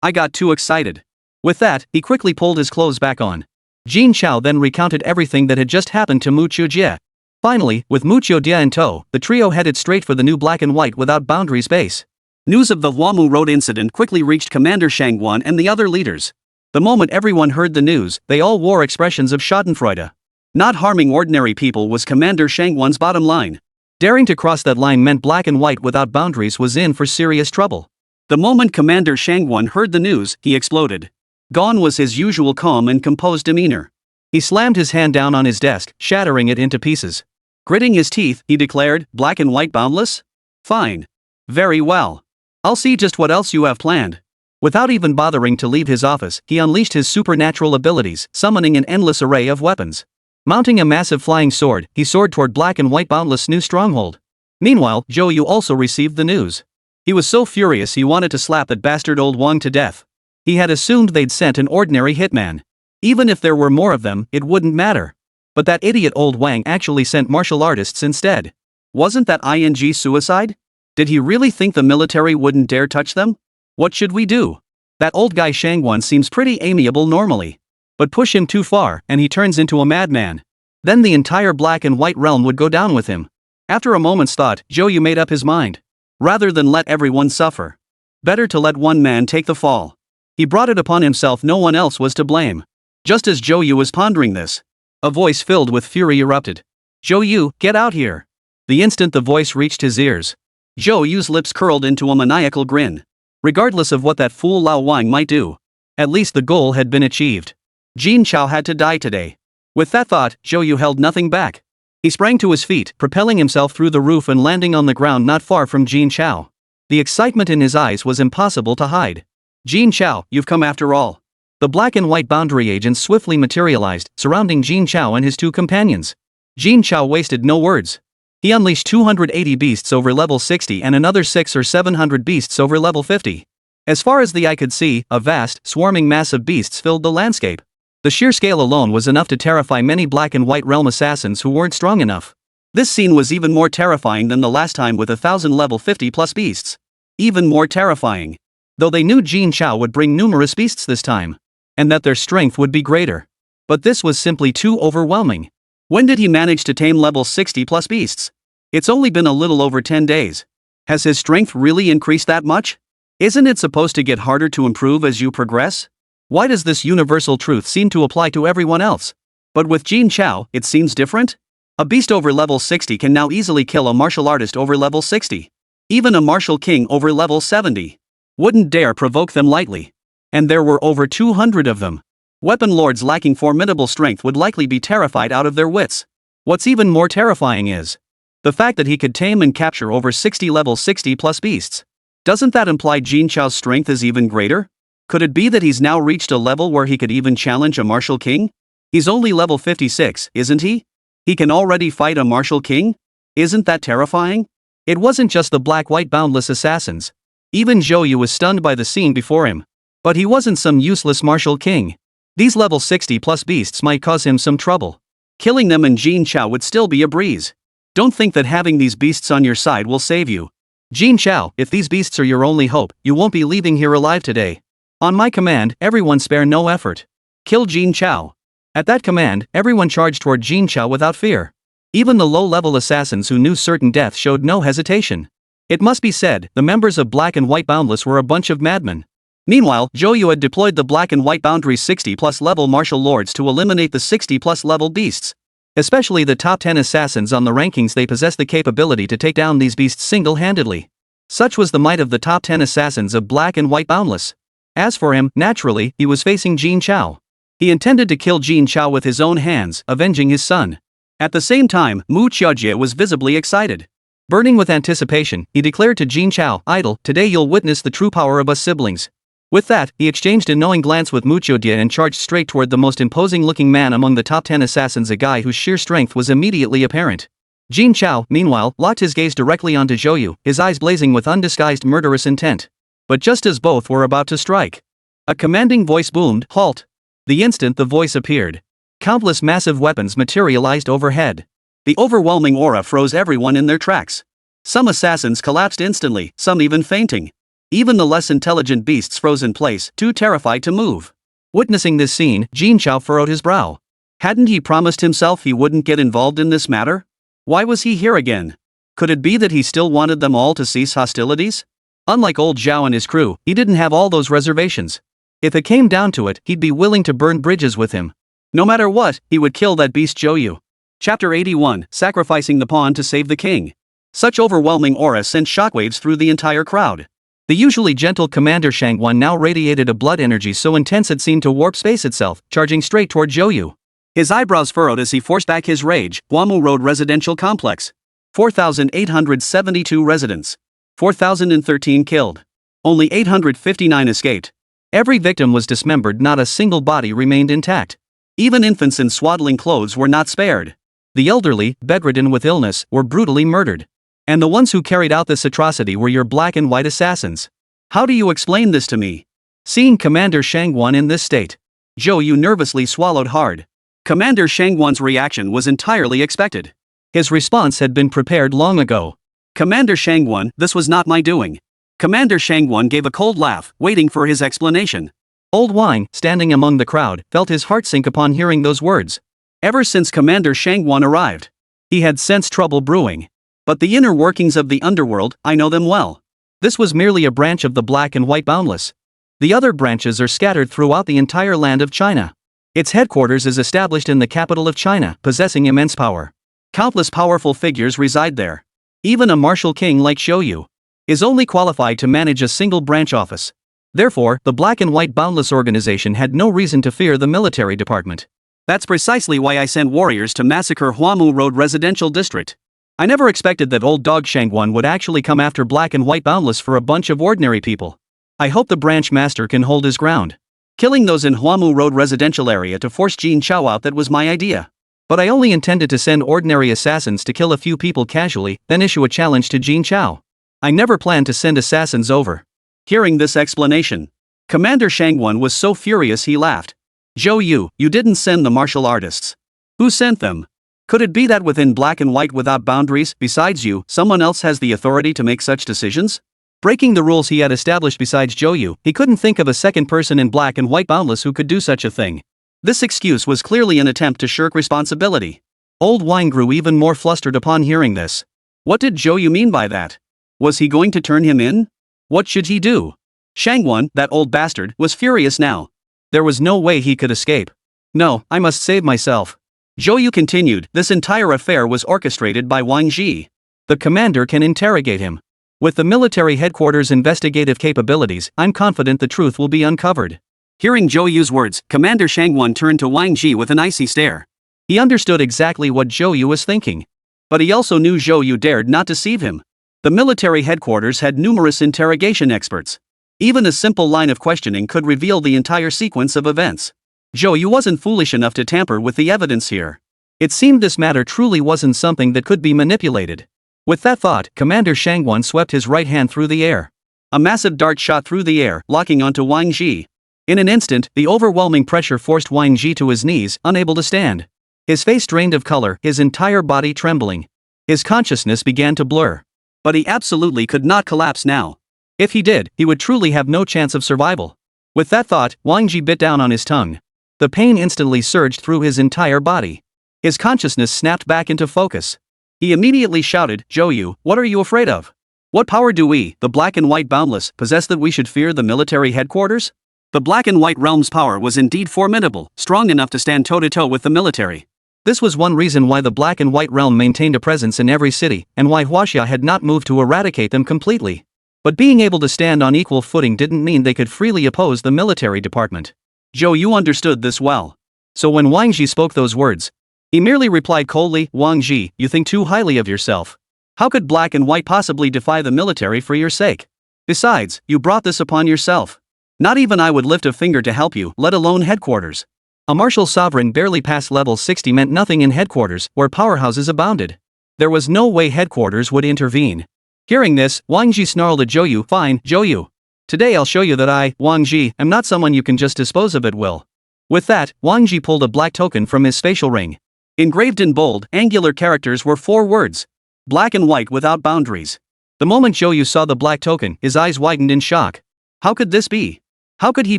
I got too excited." With that, he quickly pulled his clothes back on. Jin Chao then recounted everything that had just happened to Mu Qiujie. Finally, with Mu Qiujie in tow, the trio headed straight for the new Black and White Without Boundaries base. News of the Huamu Road incident quickly reached Commander Shangguan and the other leaders. The moment everyone heard the news, they all wore expressions of schadenfreude. Not harming ordinary people was Commander Shangguan's bottom line. Daring to cross that line meant Black and White Without Boundaries was in for serious trouble. The moment Commander Shangguan heard the news, he exploded. Gone was his usual calm and composed demeanor. He slammed his hand down on his desk, shattering it into pieces. Gritting his teeth, he declared, "Black and White Boundless? Fine. Very well. I'll see just what else you have planned." Without even bothering to leave his office, he unleashed his supernatural abilities, summoning an endless array of weapons. Mounting a massive flying sword, he soared toward Black and White Boundless' new stronghold. Meanwhile, Zhou Yu also received the news. He was so furious he wanted to slap that bastard old Wang to death. He had assumed they'd sent an ordinary hitman. Even if there were more of them, it wouldn't matter. But that idiot old Wang actually sent martial artists instead. Wasn't that ing suicide? Did he really think the military wouldn't dare touch them? What should we do? That old guy Shangguan seems pretty amiable normally. But push him too far, and he turns into a madman. Then the entire Black and White realm would go down with him. After a moment's thought, Zhou Yu made up his mind. Rather than let everyone suffer, better to let one man take the fall. He brought it upon himself, no one else was to blame. Just as Zhou Yu was pondering this, a voice filled with fury erupted. "Zhou Yu, get out here." The instant the voice reached his ears, Zhou Yu's lips curled into a maniacal grin. Regardless of what that fool Lao Wang might do, at least the goal had been achieved. Jin Chao had to die today. With that thought, Zhou Yu held nothing back. He sprang to his feet, propelling himself through the roof and landing on the ground not far from Jin Chao. The excitement in his eyes was impossible to hide. "Jin Chao, you've come after all." The Black and White Boundary agents swiftly materialized, surrounding Jin Chao and his two companions. Jin Chao wasted no words. He unleashed 280 beasts over level 60 and another 6 or 700 beasts over level 50. As far as the eye could see, a vast, swarming mass of beasts filled the landscape. The sheer scale alone was enough to terrify many Black and White Realm assassins who weren't strong enough. This scene was even more terrifying than the last time with 1,000 level 50 plus beasts. Even more terrifying. Though they knew Jin Chao would bring numerous beasts this time. And that their strength would be greater. But this was simply too overwhelming. When did he manage to tame level 60 plus beasts? It's only been a little over 10 days. Has his strength really increased that much? Isn't it supposed to get harder to improve as you progress? Why does this universal truth seem to apply to everyone else? But with Jin Chao, it seems different? A beast over level 60 can now easily kill a martial artist over level 60. Even a martial king over level 70. Wouldn't dare provoke them lightly. And there were over 200 of them. Weapon lords lacking formidable strength would likely be terrified out of their wits. What's even more terrifying is the fact that he could tame and capture over 60 level 60 plus beasts. Doesn't that imply Jin Chao's strength is even greater? Could it be that he's now reached a level where he could even challenge a martial king? He's only level 56, isn't he? He can already fight a martial king? Isn't that terrifying? It wasn't just the black-white boundless assassins. Even Zhou Yu was stunned by the scene before him. But he wasn't some useless martial king. These level 60 plus beasts might cause him some trouble. Killing them and Jin Chao would still be a breeze. Don't think that having these beasts on your side will save you. Jin Chao, if these beasts are your only hope, you won't be leaving here alive today. On my command, everyone spare no effort. Kill Jin Chao. At that command, everyone charged toward Jin Chao without fear. Even the low-level assassins who knew certain death showed no hesitation. It must be said, the members of Black and White Boundless were a bunch of madmen. Meanwhile, Zhou Yu had deployed the Black and White Boundaries 60-plus level martial lords to eliminate the 60-plus level beasts. Especially the top 10 assassins on the rankings, they possessed the capability to take down these beasts single-handedly. Such was the might of the top 10 assassins of Black and White Boundless. As for him, naturally, he was facing Jin Chao. He intended to kill Jin Chao with his own hands, avenging his son. At the same time, Mu Qiujie was visibly excited. Burning with anticipation, he declared to Jin Chao, "Idol, today you'll witness the true power of us siblings." With that, he exchanged a knowing glance with Mu Qiujie and charged straight toward the most imposing-looking man among the top 10 assassins, a guy whose sheer strength was immediately apparent. Jin Chao, meanwhile, locked his gaze directly onto Zhou Yu, his eyes blazing with undisguised murderous intent. But just as both were about to strike, a commanding voice boomed, "Halt!" The instant the voice appeared, countless massive weapons materialized overhead. The overwhelming aura froze everyone in their tracks. Some assassins collapsed instantly, some even fainting. Even the less intelligent beasts froze in place, too terrified to move. Witnessing this scene, Jin Chao furrowed his brow. Hadn't he promised himself he wouldn't get involved in this matter? Why was he here again? Could it be that he still wanted them all to cease hostilities? Unlike old Zhao and his crew, he didn't have all those reservations. If it came down to it, he'd be willing to burn bridges with him. No matter what, he would kill that beast Zhou Yu. Chapter 81, Sacrificing the Pawn to Save the King. Such overwhelming aura sent shockwaves through the entire crowd. The usually gentle Commander Shangguan now radiated a blood energy so intense it seemed to warp space itself, charging straight toward Zhou Yu. His eyebrows furrowed as he forced back his rage. Huamu Road Residential Complex. 4,872 residents. 4,013 killed. Only 859 escaped. Every victim was dismembered, not a single body remained intact. Even infants in swaddling clothes were not spared. The elderly, bedridden with illness, were brutally murdered. And the ones who carried out this atrocity were your black and white assassins. How do you explain this to me? Seeing Commander Shangguan in this state, Zhou Yu nervously swallowed hard. Commander Shangguan's reaction was entirely expected. His response had been prepared long ago. "Commander Shangguan, this was not my doing." Commander Shangguan gave a cold laugh, waiting for his explanation. Old Wang, standing among the crowd, felt his heart sink upon hearing those words. Ever since Commander Shangguan arrived, he had sensed trouble brewing. But the inner workings of the underworld, I know them well. This was merely a branch of the Black and White Boundless. The other branches are scattered throughout the entire land of China. Its headquarters is established in the capital of China, possessing immense power. Countless powerful figures reside there. Even a martial king like Zhou Yu is only qualified to manage a single branch office. Therefore, the Black and White Boundless organization had no reason to fear the military department. That's precisely why I sent warriors to massacre Huamu Road Residential District. I never expected that old dog Shangguan would actually come after Black and White Boundless for a bunch of ordinary people. I hope the branch master can hold his ground. Killing those in Huamu Road Residential area to force Jin Chao out, that was my idea. But I only intended to send ordinary assassins to kill a few people casually, then issue a challenge to Jin Chao. I never planned to send assassins over." Hearing this explanation, Commander Shangwon was so furious he laughed. "Zhou Yu, you didn't send the martial artists. Who sent them? Could it be that within Black and White without boundaries, besides you, someone else has the authority to make such decisions?" Breaking the rules he had established besides Zhou Yu, he couldn't think of a second person in Black and White Boundless who could do such a thing. This excuse was clearly an attempt to shirk responsibility. Old Wang grew even more flustered upon hearing this. What did Zhou Yu mean by that? Was he going to turn him in? What should he do? Shangwon, that old bastard, was furious now. There was no way he could escape. "No, I must save myself." Zhou Yu continued, "This entire affair was orchestrated by Wang Ji. The commander can interrogate him. With the military headquarters' investigative capabilities, I'm confident the truth will be uncovered." Hearing Zhou Yu's words, Commander Shangwon turned to Wang Ji with an icy stare. He understood exactly what Zhou Yu was thinking. But he also knew Zhou Yu dared not deceive him. The military headquarters had numerous interrogation experts. Even a simple line of questioning could reveal the entire sequence of events. Zhou Yu wasn't foolish enough to tamper with the evidence here. It seemed this matter truly wasn't something that could be manipulated. With that thought, Commander Shangwon swept his right hand through the air. A massive dart shot through the air, locking onto Wang Ji. In an instant, the overwhelming pressure forced Wang Ji to his knees, unable to stand. His face drained of color, his entire body trembling. His consciousness began to blur. But he absolutely could not collapse now. If he did, he would truly have no chance of survival. With that thought, Wang Ji bit down on his tongue. The pain instantly surged through his entire body. His consciousness snapped back into focus. He immediately shouted, "Zhou Yu, what are you afraid of? What power do we, the Black and White Boundless, possess that we should fear the military headquarters?" The Black and White realm's power was indeed formidable, strong enough to stand toe-to-toe with the military. This was one reason why the Black and White realm maintained a presence in every city, and why Huaxia had not moved to eradicate them completely. But being able to stand on equal footing didn't mean they could freely oppose the military department. Zhou Yu understood this well. So when Wang Ji spoke those words, he merely replied coldly, "Wang Ji, you think too highly of yourself. How could Black and White possibly defy the military for your sake? Besides, you brought this upon yourself. Not even I would lift a finger to help you, let alone headquarters." A martial sovereign barely past level 60 meant nothing in headquarters, where powerhouses abounded. There was no way headquarters would intervene. Hearing this, Wang Ji snarled at Zhou Yu, "Fine, Zhou Yu. Today I'll show you that I, Wang Ji, am not someone you can just dispose of at will." With that, Wang Ji pulled a black token from his facial ring. Engraved in bold, angular characters were 4 words. Black and White without boundaries. The moment Zhou Yu saw the black token, his eyes widened in shock. How could this be? How could he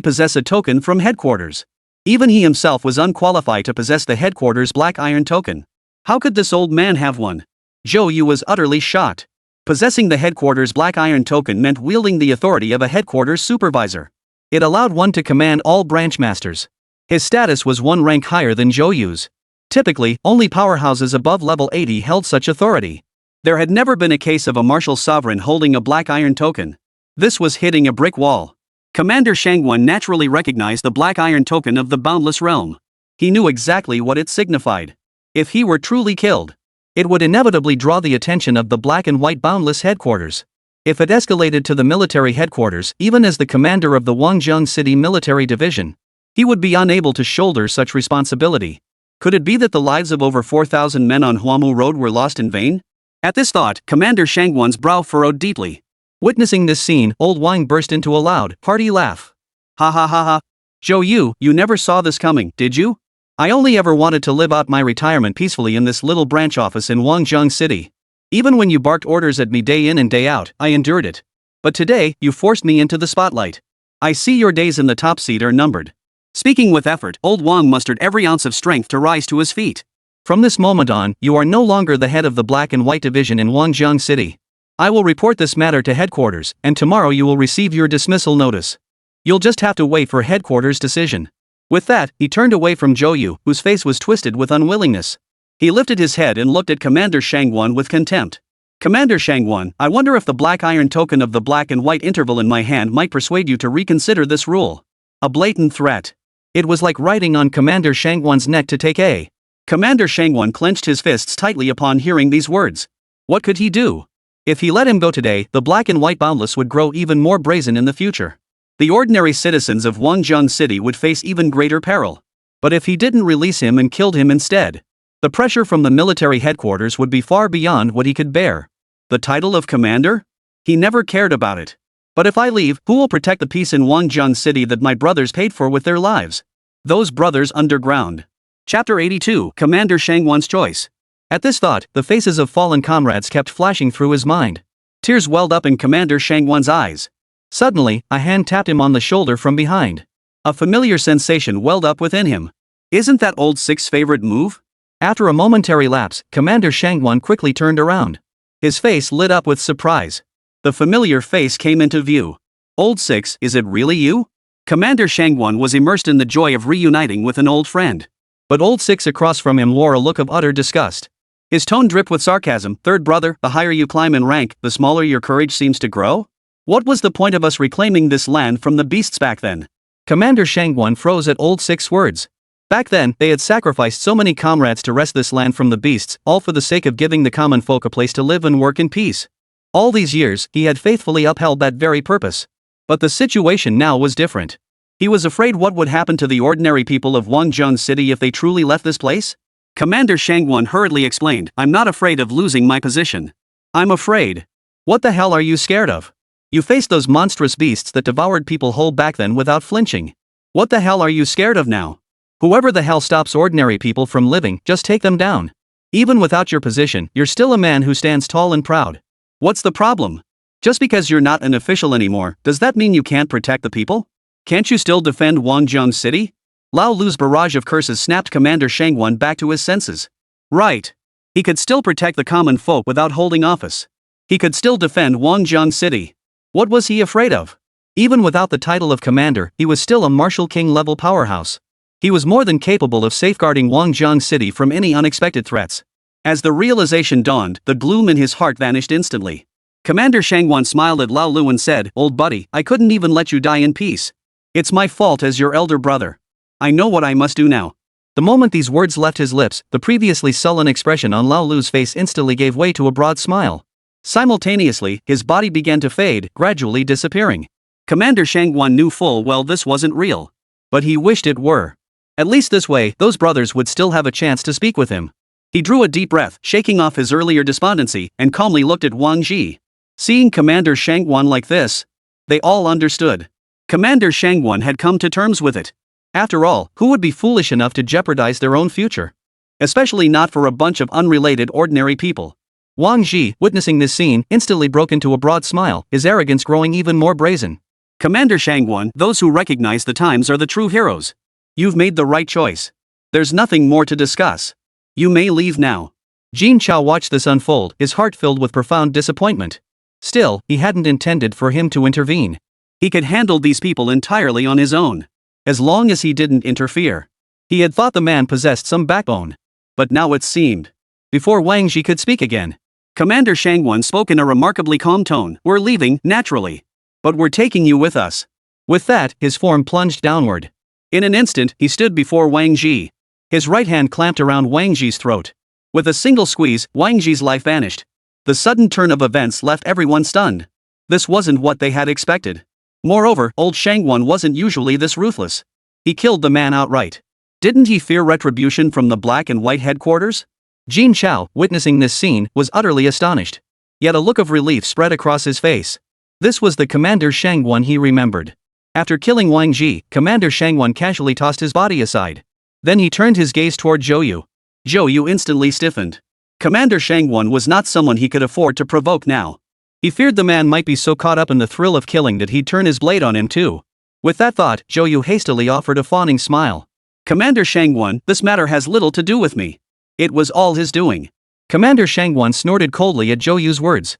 possess a token from headquarters? Even he himself was unqualified to possess the headquarters black iron token. How could this old man have one? Zhou Yu was utterly shocked. Possessing the headquarters black iron token meant wielding the authority of a headquarters supervisor. It allowed one to command all branch masters. His status was one rank higher than Zhou Yu's. Typically, only powerhouses above level 80 held such authority. There had never been a case of a martial sovereign holding a black iron token. This was hitting a brick wall. Commander Shangwon naturally recognized the black iron token of the boundless realm. He knew exactly what it signified. If he were truly killed, it would inevitably draw the attention of the Black and White Boundless headquarters. If it escalated to the military headquarters, even as the commander of the Wangzhong City Military Division, he would be unable to shoulder such responsibility. Could it be that the lives of over 4,000 men on Huamu Road were lost in vain? At this thought, Commander Shangwon's brow furrowed deeply. Witnessing this scene, old Wang burst into a loud, hearty laugh. "Ha ha ha ha. Zhou Yu, you never saw this coming, did you? I only ever wanted to live out my retirement peacefully in this little branch office in Wangzhong City. Even when you barked orders at me day in and day out, I endured it. But today, you forced me into the spotlight. I see your days in the top seat are numbered." Speaking with effort, old Wang mustered every ounce of strength to rise to his feet. "From this moment on, you are no longer the head of the Black and White Division in Wangzhong City. I will report this matter to headquarters, and tomorrow you will receive your dismissal notice. You'll just have to wait for headquarters' decision." With that, he turned away from Zhou Yu, whose face was twisted with unwillingness. He lifted his head and looked at Commander Shangwon with contempt. "Commander Shangwon, I wonder if the black iron token of the black and white interval in my hand might persuade you to reconsider this rule." A blatant threat. It was like riding on Commander Shangwon's neck to take a. Commander Shangwon clenched his fists tightly upon hearing these words. What could he do? If he let him go today, the Black and White Boundless would grow even more brazen in the future. The ordinary citizens of Wangzhong City would face even greater peril. But if he didn't release him and killed him instead, The pressure from the military headquarters would be far beyond what he could bear. The title of commander? He never cared about it. But if I leave, who will protect the peace in Wangjun City that my brothers paid for with their lives? Those brothers underground. Chapter 82, Commander Shangwon's Choice. At this thought, the faces of fallen comrades kept flashing through his mind. Tears welled up in Commander Shangwon's eyes. Suddenly, a hand tapped him on the shoulder from behind. A familiar sensation welled up within him. Isn't that old Six's favorite move? After a momentary lapse, Commander Shangwon quickly turned around. His face lit up with surprise. The familiar face came into view. Old Six, is it really you? Commander Shangwon was immersed in the joy of reuniting with an old friend. But Old Six across from him wore a look of utter disgust. His tone dripped with sarcasm. Third brother, the higher you climb in rank, the smaller your courage seems to grow? What was the point of us reclaiming this land from the beasts back then? Commander Shangwon froze at Old Six's words. Back then, they had sacrificed so many comrades to wrest this land from the beasts, all for the sake of giving the common folk a place to live and work in peace. All these years, he had faithfully upheld that very purpose. But the situation now was different. He was afraid what would happen to the ordinary people of Wangjun City if they truly left this place? Commander Shangwon hurriedly explained, I'm not afraid of losing my position. I'm afraid. What the hell are you scared of? You faced those monstrous beasts that devoured people whole back then without flinching. What the hell are you scared of now? Whoever the hell stops ordinary people from living, just take them down. Even without your position, you're still a man who stands tall and proud. What's the problem? Just because you're not an official anymore, does that mean you can't protect the people? Can't you still defend Wangjun City? Lao Lu's barrage of curses snapped Commander Shangwon back to his senses. Right. He could still protect the common folk without holding office. He could still defend Wangjun City. What was he afraid of? Even without the title of commander, he was still a martial king-level powerhouse. He was more than capable of safeguarding Wangjun City from any unexpected threats. As the realization dawned, the gloom in his heart vanished instantly. Commander Shangwon smiled at Lao Lu and said, Old buddy, I couldn't even let you die in peace. It's my fault as your elder brother. I know what I must do now. The moment these words left his lips, the previously sullen expression on Lao Lu's face instantly gave way to a broad smile. Simultaneously, his body began to fade, gradually disappearing. Commander Shangwon knew full well this wasn't real. But he wished it were. At least this way, those brothers would still have a chance to speak with him. He drew a deep breath, shaking off his earlier despondency, and calmly looked at Wang Ji. Seeing Commander Shangwon like this, they all understood. Commander Shangwon had come to terms with it. After all, who would be foolish enough to jeopardize their own future? Especially not for a bunch of unrelated ordinary people. Wang Ji, witnessing this scene, instantly broke into a broad smile, his arrogance growing even more brazen. Commander Shangwon, those who recognize the times are the true heroes. You've made the right choice. There's nothing more to discuss. You may leave now. Jin Chao watched this unfold, his heart filled with profound disappointment. Still, he hadn't intended for him to intervene. He could handle these people entirely on his own. As long as he didn't interfere. He had thought the man possessed some backbone. But now it seemed. Before Wang Ji could speak again, Commander Shangwon spoke in a remarkably calm tone, We're leaving, naturally. But we're taking you with us. With that, his form plunged downward. In an instant, he stood before Wang Ji. His right hand clamped around Wang Ji's throat. With a single squeeze, Wang Ji's life vanished. The sudden turn of events left everyone stunned. This wasn't what they had expected. Moreover, old Shangwon wasn't usually this ruthless. He killed the man outright. Didn't he fear retribution from the black and white headquarters? Jin Chao, witnessing this scene, was utterly astonished. Yet a look of relief spread across his face. This was the Commander Shangwon he remembered. After killing Wang Ji, Commander Shangwon casually tossed his body aside. Then he turned his gaze toward Zhou Yu. Zhou Yu instantly stiffened. Commander Shangwon was not someone he could afford to provoke now. He feared the man might be so caught up in the thrill of killing that he'd turn his blade on him too. With that thought, Zhou Yu hastily offered a fawning smile. Commander Shangwon, this matter has little to do with me. It was all his doing. Commander Shangwon snorted coldly at Zhou Yu's words.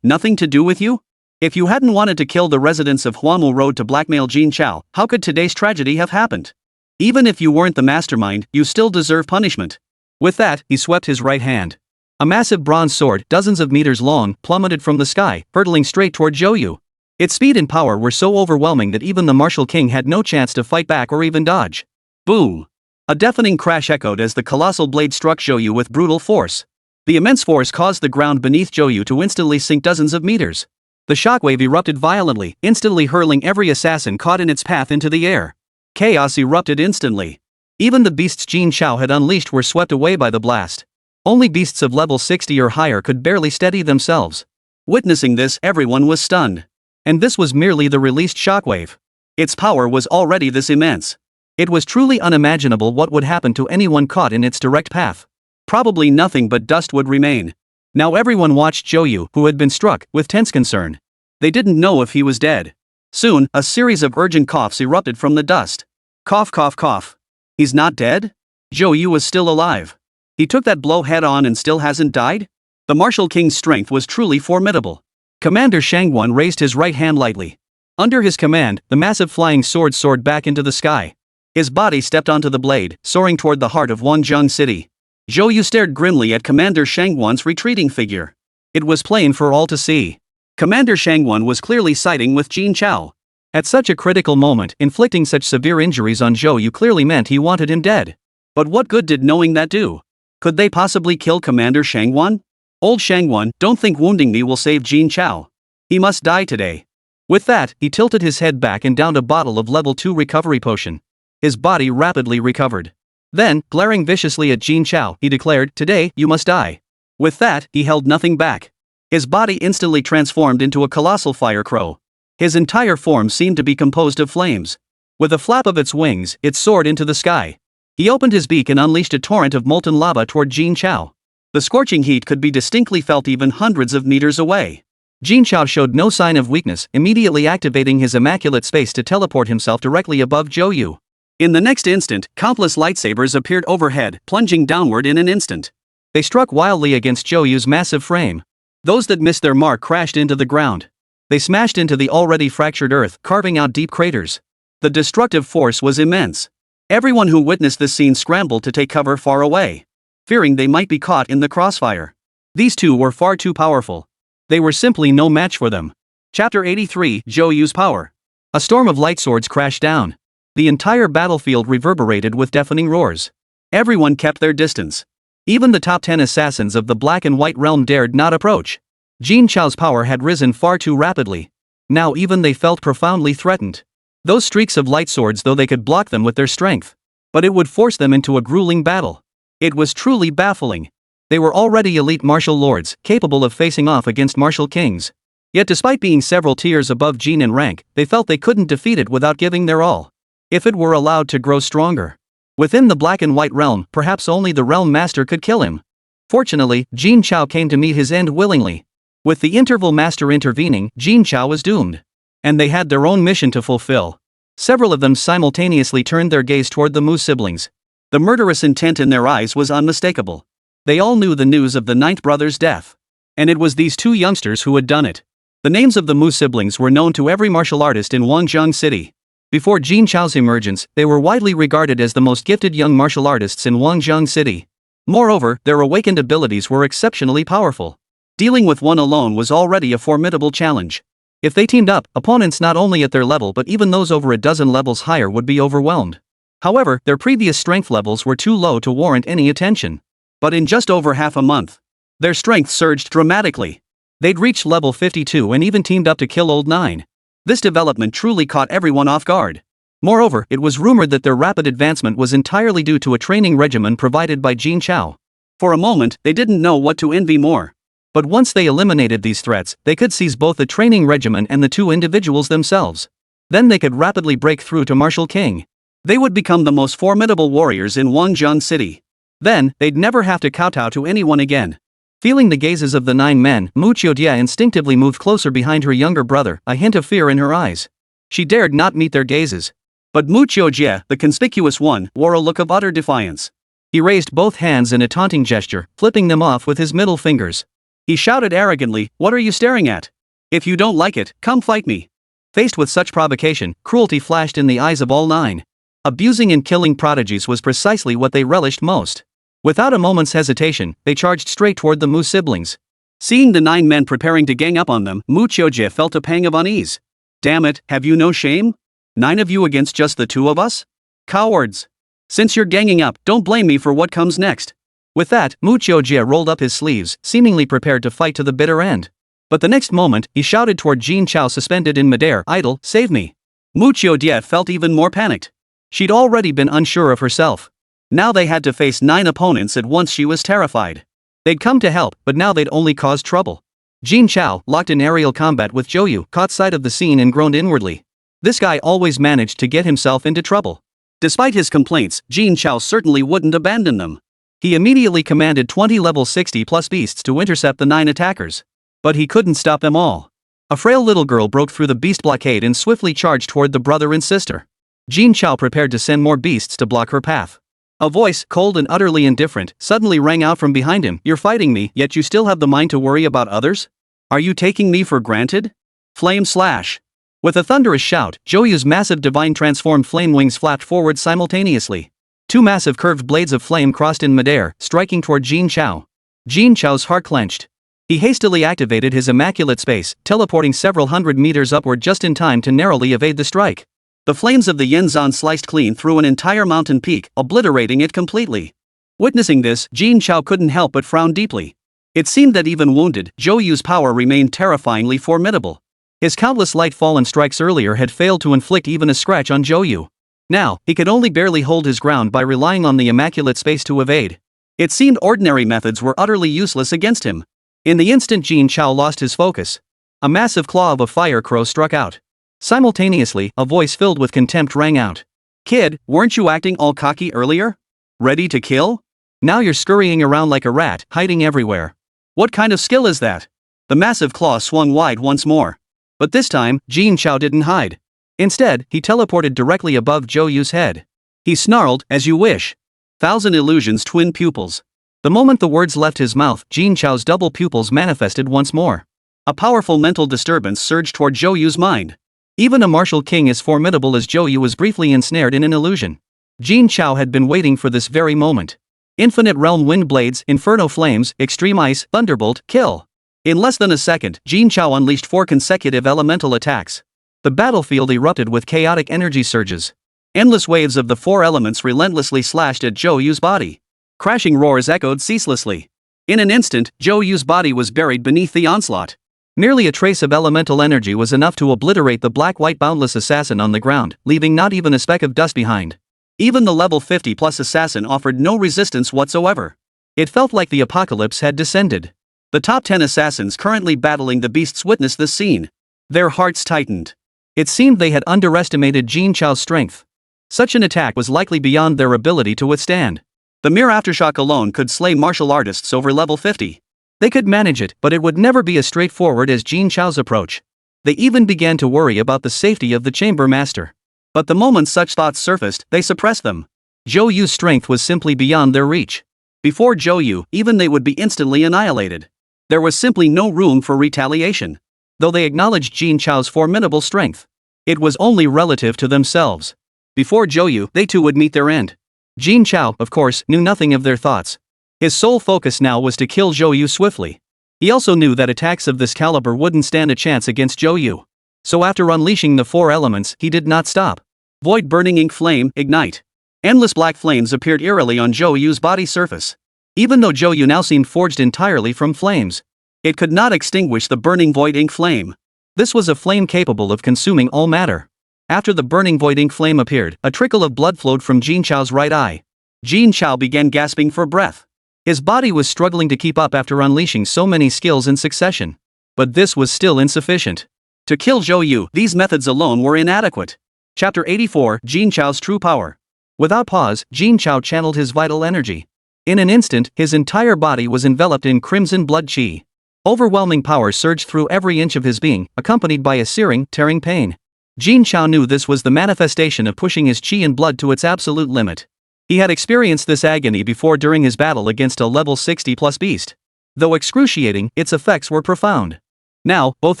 Nothing to do with you? If you hadn't wanted to kill the residents of Huamu Road to blackmail Jin Chao, how could today's tragedy have happened? Even if you weren't the mastermind, you still deserve punishment. With that, he swept his right hand. A massive bronze sword, dozens of meters long, plummeted from the sky, hurtling straight toward Zhou Yu. Its speed and power were so overwhelming that even the martial king had no chance to fight back or even dodge. Boom! A deafening crash echoed as the colossal blade struck Zhou Yu with brutal force. The immense force caused the ground beneath Zhou Yu to instantly sink dozens of meters. The shockwave erupted violently, instantly hurling every assassin caught in its path into the air. Chaos erupted instantly. Even the beasts Jin Chao had unleashed were swept away by the blast. Only beasts of level 60 or higher could barely steady themselves. Witnessing this, everyone was stunned. And this was merely the released shockwave. Its power was already this immense. It was truly unimaginable what would happen to anyone caught in its direct path. Probably nothing but dust would remain. Now everyone watched Zhou, who had been struck, with tense concern. They didn't know if he was dead. Soon, a series of urgent coughs erupted from the dust. Cough, cough, cough. He's not dead? Zhou was still alive. He took that blow head on and still hasn't died? The martial king's strength was truly formidable. Commander Shangguan raised his right hand lightly. Under his command, the massive flying sword soared back into the sky. His body stepped onto the blade, soaring toward the heart of Wanzhong City. Zhou stared grimly at Commander Shangguan's retreating figure. It was plain for all to see. Commander Shangguan was clearly siding with Jin Chao. At such a critical moment, inflicting such severe injuries on Zhou clearly meant he wanted him dead. But what good did knowing that do? Could they possibly kill Commander Shangguan? Old Shangguan, don't think wounding me will save Jin Chao. He must die today. With that, he tilted his head back and downed a bottle of level 2 recovery potion. His body rapidly recovered. Then, glaring viciously at Jin Chao, he declared, "Today, you must die." With that, he held nothing back. His body instantly transformed into a colossal fire crow. His entire form seemed to be composed of flames. With a flap of its wings, it soared into the sky. He opened his beak and unleashed a torrent of molten lava toward Jin Chao. The scorching heat could be distinctly felt even hundreds of meters away. Jin Chao showed no sign of weakness, immediately activating his immaculate space to teleport himself directly above Zhou. In the next instant, countless lightsabers appeared overhead, plunging downward in an instant. They struck wildly against Zhou's massive frame. Those that missed their mark crashed into the ground. They smashed into the already fractured earth, carving out deep craters. The destructive force was immense. Everyone who witnessed this scene scrambled to take cover far away, fearing they might be caught in the crossfire. These two were far too powerful. They were simply no match for them. Chapter 83, Zhou's Power. A storm of light swords crashed down. The entire battlefield reverberated with deafening roars. Everyone kept their distance. Even the top 10 assassins of the Black and White Realm dared not approach. Jin Chao's power had risen far too rapidly. Now even they felt profoundly threatened. Those streaks of light swords, though they could block them with their strength, but it would force them into a grueling battle. It was truly baffling. They were already elite martial lords, capable of facing off against martial kings. Yet despite being several tiers above Jin in rank, they felt they couldn't defeat it without giving their all. If it were allowed to grow stronger. Within the Black and White Realm, perhaps only the Realm Master could kill him. Fortunately, Jin Chao came to meet his end willingly. With the Interval Master intervening, Jin Chao was doomed. And they had their own mission to fulfill. Several of them simultaneously turned their gaze toward the Mu siblings. The murderous intent in their eyes was unmistakable. They all knew the news of the ninth brother's death. And it was these two youngsters who had done it. The names of the Mu siblings were known to every martial artist in Wanzhong City. Before Jin Chao's emergence, they were widely regarded as the most gifted young martial artists in Wanzhong City. Moreover, their awakened abilities were exceptionally powerful. Dealing with one alone was already a formidable challenge. If they teamed up, opponents not only at their level but even those over a dozen levels higher would be overwhelmed. However, their previous strength levels were too low to warrant any attention. But in just over half a month, their strength surged dramatically. They'd reached level 52 and even teamed up to kill Old 9. This development truly caught everyone off guard. Moreover, it was rumored that their rapid advancement was entirely due to a training regimen provided by Jin Chao. For a moment, they didn't know what to envy more. But once they eliminated these threats, they could seize both the training regimen and the two individuals themselves. Then they could rapidly break through to Martial King. They would become the most formidable warriors in Wanzhong City. Then, they'd never have to kowtow to anyone again. Feeling the gazes of the 9 men, Mu Qiujie instinctively moved closer behind her younger brother, a hint of fear in her eyes. She dared not meet their gazes. But Mu Qiujie, the conspicuous one, wore a look of utter defiance. He raised both hands in a taunting gesture, flipping them off with his middle fingers. He shouted arrogantly, "What are you staring at? If you don't like it, come fight me." Faced with such provocation, cruelty flashed in the eyes of all 9. Abusing and killing prodigies was precisely what they relished most. Without a moment's hesitation, they charged straight toward the Mu siblings. Seeing the 9 men preparing to gang up on them, Mu Qiujie felt a pang of unease. Damn it, have you no shame? 9 of you against just the 2 of us? Cowards! Since you're ganging up, don't blame me for what comes next. With that, Mu Qiujie rolled up his sleeves, seemingly prepared to fight to the bitter end. But the next moment, he shouted toward Jin Chao suspended in midair, "Idol, save me." Mu Qiujie felt even more panicked. She'd already been unsure of herself. Now they had to face 9 opponents at once. She was terrified. They'd come to help, but now they'd only cause trouble. Jin Chao, locked in aerial combat with Zhou, caught sight of the scene and groaned inwardly. This guy always managed to get himself into trouble. Despite his complaints, Jin Chao certainly wouldn't abandon them. He immediately commanded 20 level 60+ beasts to intercept the 9 attackers. But he couldn't stop them all. A frail little girl broke through the beast blockade and swiftly charged toward the brother and sister. Jin Chao prepared to send more beasts to block her path. A voice, cold and utterly indifferent, suddenly rang out from behind him. You're fighting me, yet you still have the mind to worry about others? Are you taking me for granted? Flame slash. With a thunderous shout, Zhou's massive divine transformed flame wings flapped forward simultaneously. 2 massive curved blades of flame crossed in midair, striking toward Jin Chao. Jin Chao's heart clenched. He hastily activated his immaculate space, teleporting several hundred meters upward just in time to narrowly evade the strike. The flames of the Yenzan sliced clean through an entire mountain peak, obliterating it completely. Witnessing this, Jin Chao couldn't help but frown deeply. It seemed that even wounded, Zhou's power remained terrifyingly formidable. His countless light fallen strikes earlier had failed to inflict even a scratch on Zhou. Now, he could only barely hold his ground by relying on the immaculate space to evade. It seemed ordinary methods were utterly useless against him. In the instant Jin Chao lost his focus, a massive claw of a fire crow struck out. Simultaneously, a voice filled with contempt rang out. Kid, weren't you acting all cocky earlier? Ready to kill? Now you're scurrying around like a rat, hiding everywhere. What kind of skill is that? The massive claw swung wide once more. But this time, Jin Chao didn't hide. Instead, he teleported directly above Zhou's head. He snarled, as you wish. 1,000 illusions twin pupils. The moment the words left his mouth, Jin Chao's double pupils manifested once more. A powerful mental disturbance surged toward Zhou's mind. Even a martial king as formidable as Zhou was briefly ensnared in an illusion. Jin Chao had been waiting for this very moment. Infinite realm wind blades, inferno flames, extreme ice, thunderbolt, kill. In less than a second, Jin Chao unleashed 4 consecutive elemental attacks. The battlefield erupted with chaotic energy surges. Endless waves of the 4 elements relentlessly slashed at Zhou's body. Crashing roars echoed ceaselessly. In an instant, Zhou's body was buried beneath the onslaught. Merely a trace of elemental energy was enough to obliterate the black-white boundless assassin on the ground, leaving not even a speck of dust behind. Even the level 50+ assassin offered no resistance whatsoever. It felt like the apocalypse had descended. The top 10 assassins currently battling the beasts witnessed this scene. Their hearts tightened. It seemed they had underestimated Jin Chao's strength. Such an attack was likely beyond their ability to withstand. The mere aftershock alone could slay martial artists over level 50. They could manage it, but it would never be as straightforward as Jin Chao's approach. They even began to worry about the safety of the chamber master. But the moment such thoughts surfaced, they suppressed them. Zhou's strength was simply beyond their reach. Before Zhou, even they would be instantly annihilated. There was simply no room for retaliation. Though they acknowledged Jin Chao's formidable strength, it was only relative to themselves. Before Zhou, they too would meet their end. Jin Chao, of course, knew nothing of their thoughts. His sole focus now was to kill Zhou swiftly. He also knew that attacks of this caliber wouldn't stand a chance against Zhou. So after unleashing the 4 elements, he did not stop. Void burning ink flame, ignite. Endless black flames appeared eerily on Zhou's body surface. Even though Zhou now seemed forged entirely from flames, it could not extinguish the burning void ink flame. This was a flame capable of consuming all matter. After the burning void ink flame appeared, a trickle of blood flowed from Jin Chao's right eye. Jin Chao began gasping for breath. His body was struggling to keep up after unleashing so many skills in succession. But this was still insufficient. To kill Zhou, these methods alone were inadequate. Chapter 84, Jin Chao's True Power. Without pause, Jin Chao channeled his vital energy. In an instant, his entire body was enveloped in crimson blood qi. Overwhelming power surged through every inch of his being, accompanied by a searing, tearing pain. Jin Chao knew this was the manifestation of pushing his qi and blood to its absolute limit. He had experienced this agony before during his battle against a level 60+ beast. Though excruciating, its effects were profound. Now, both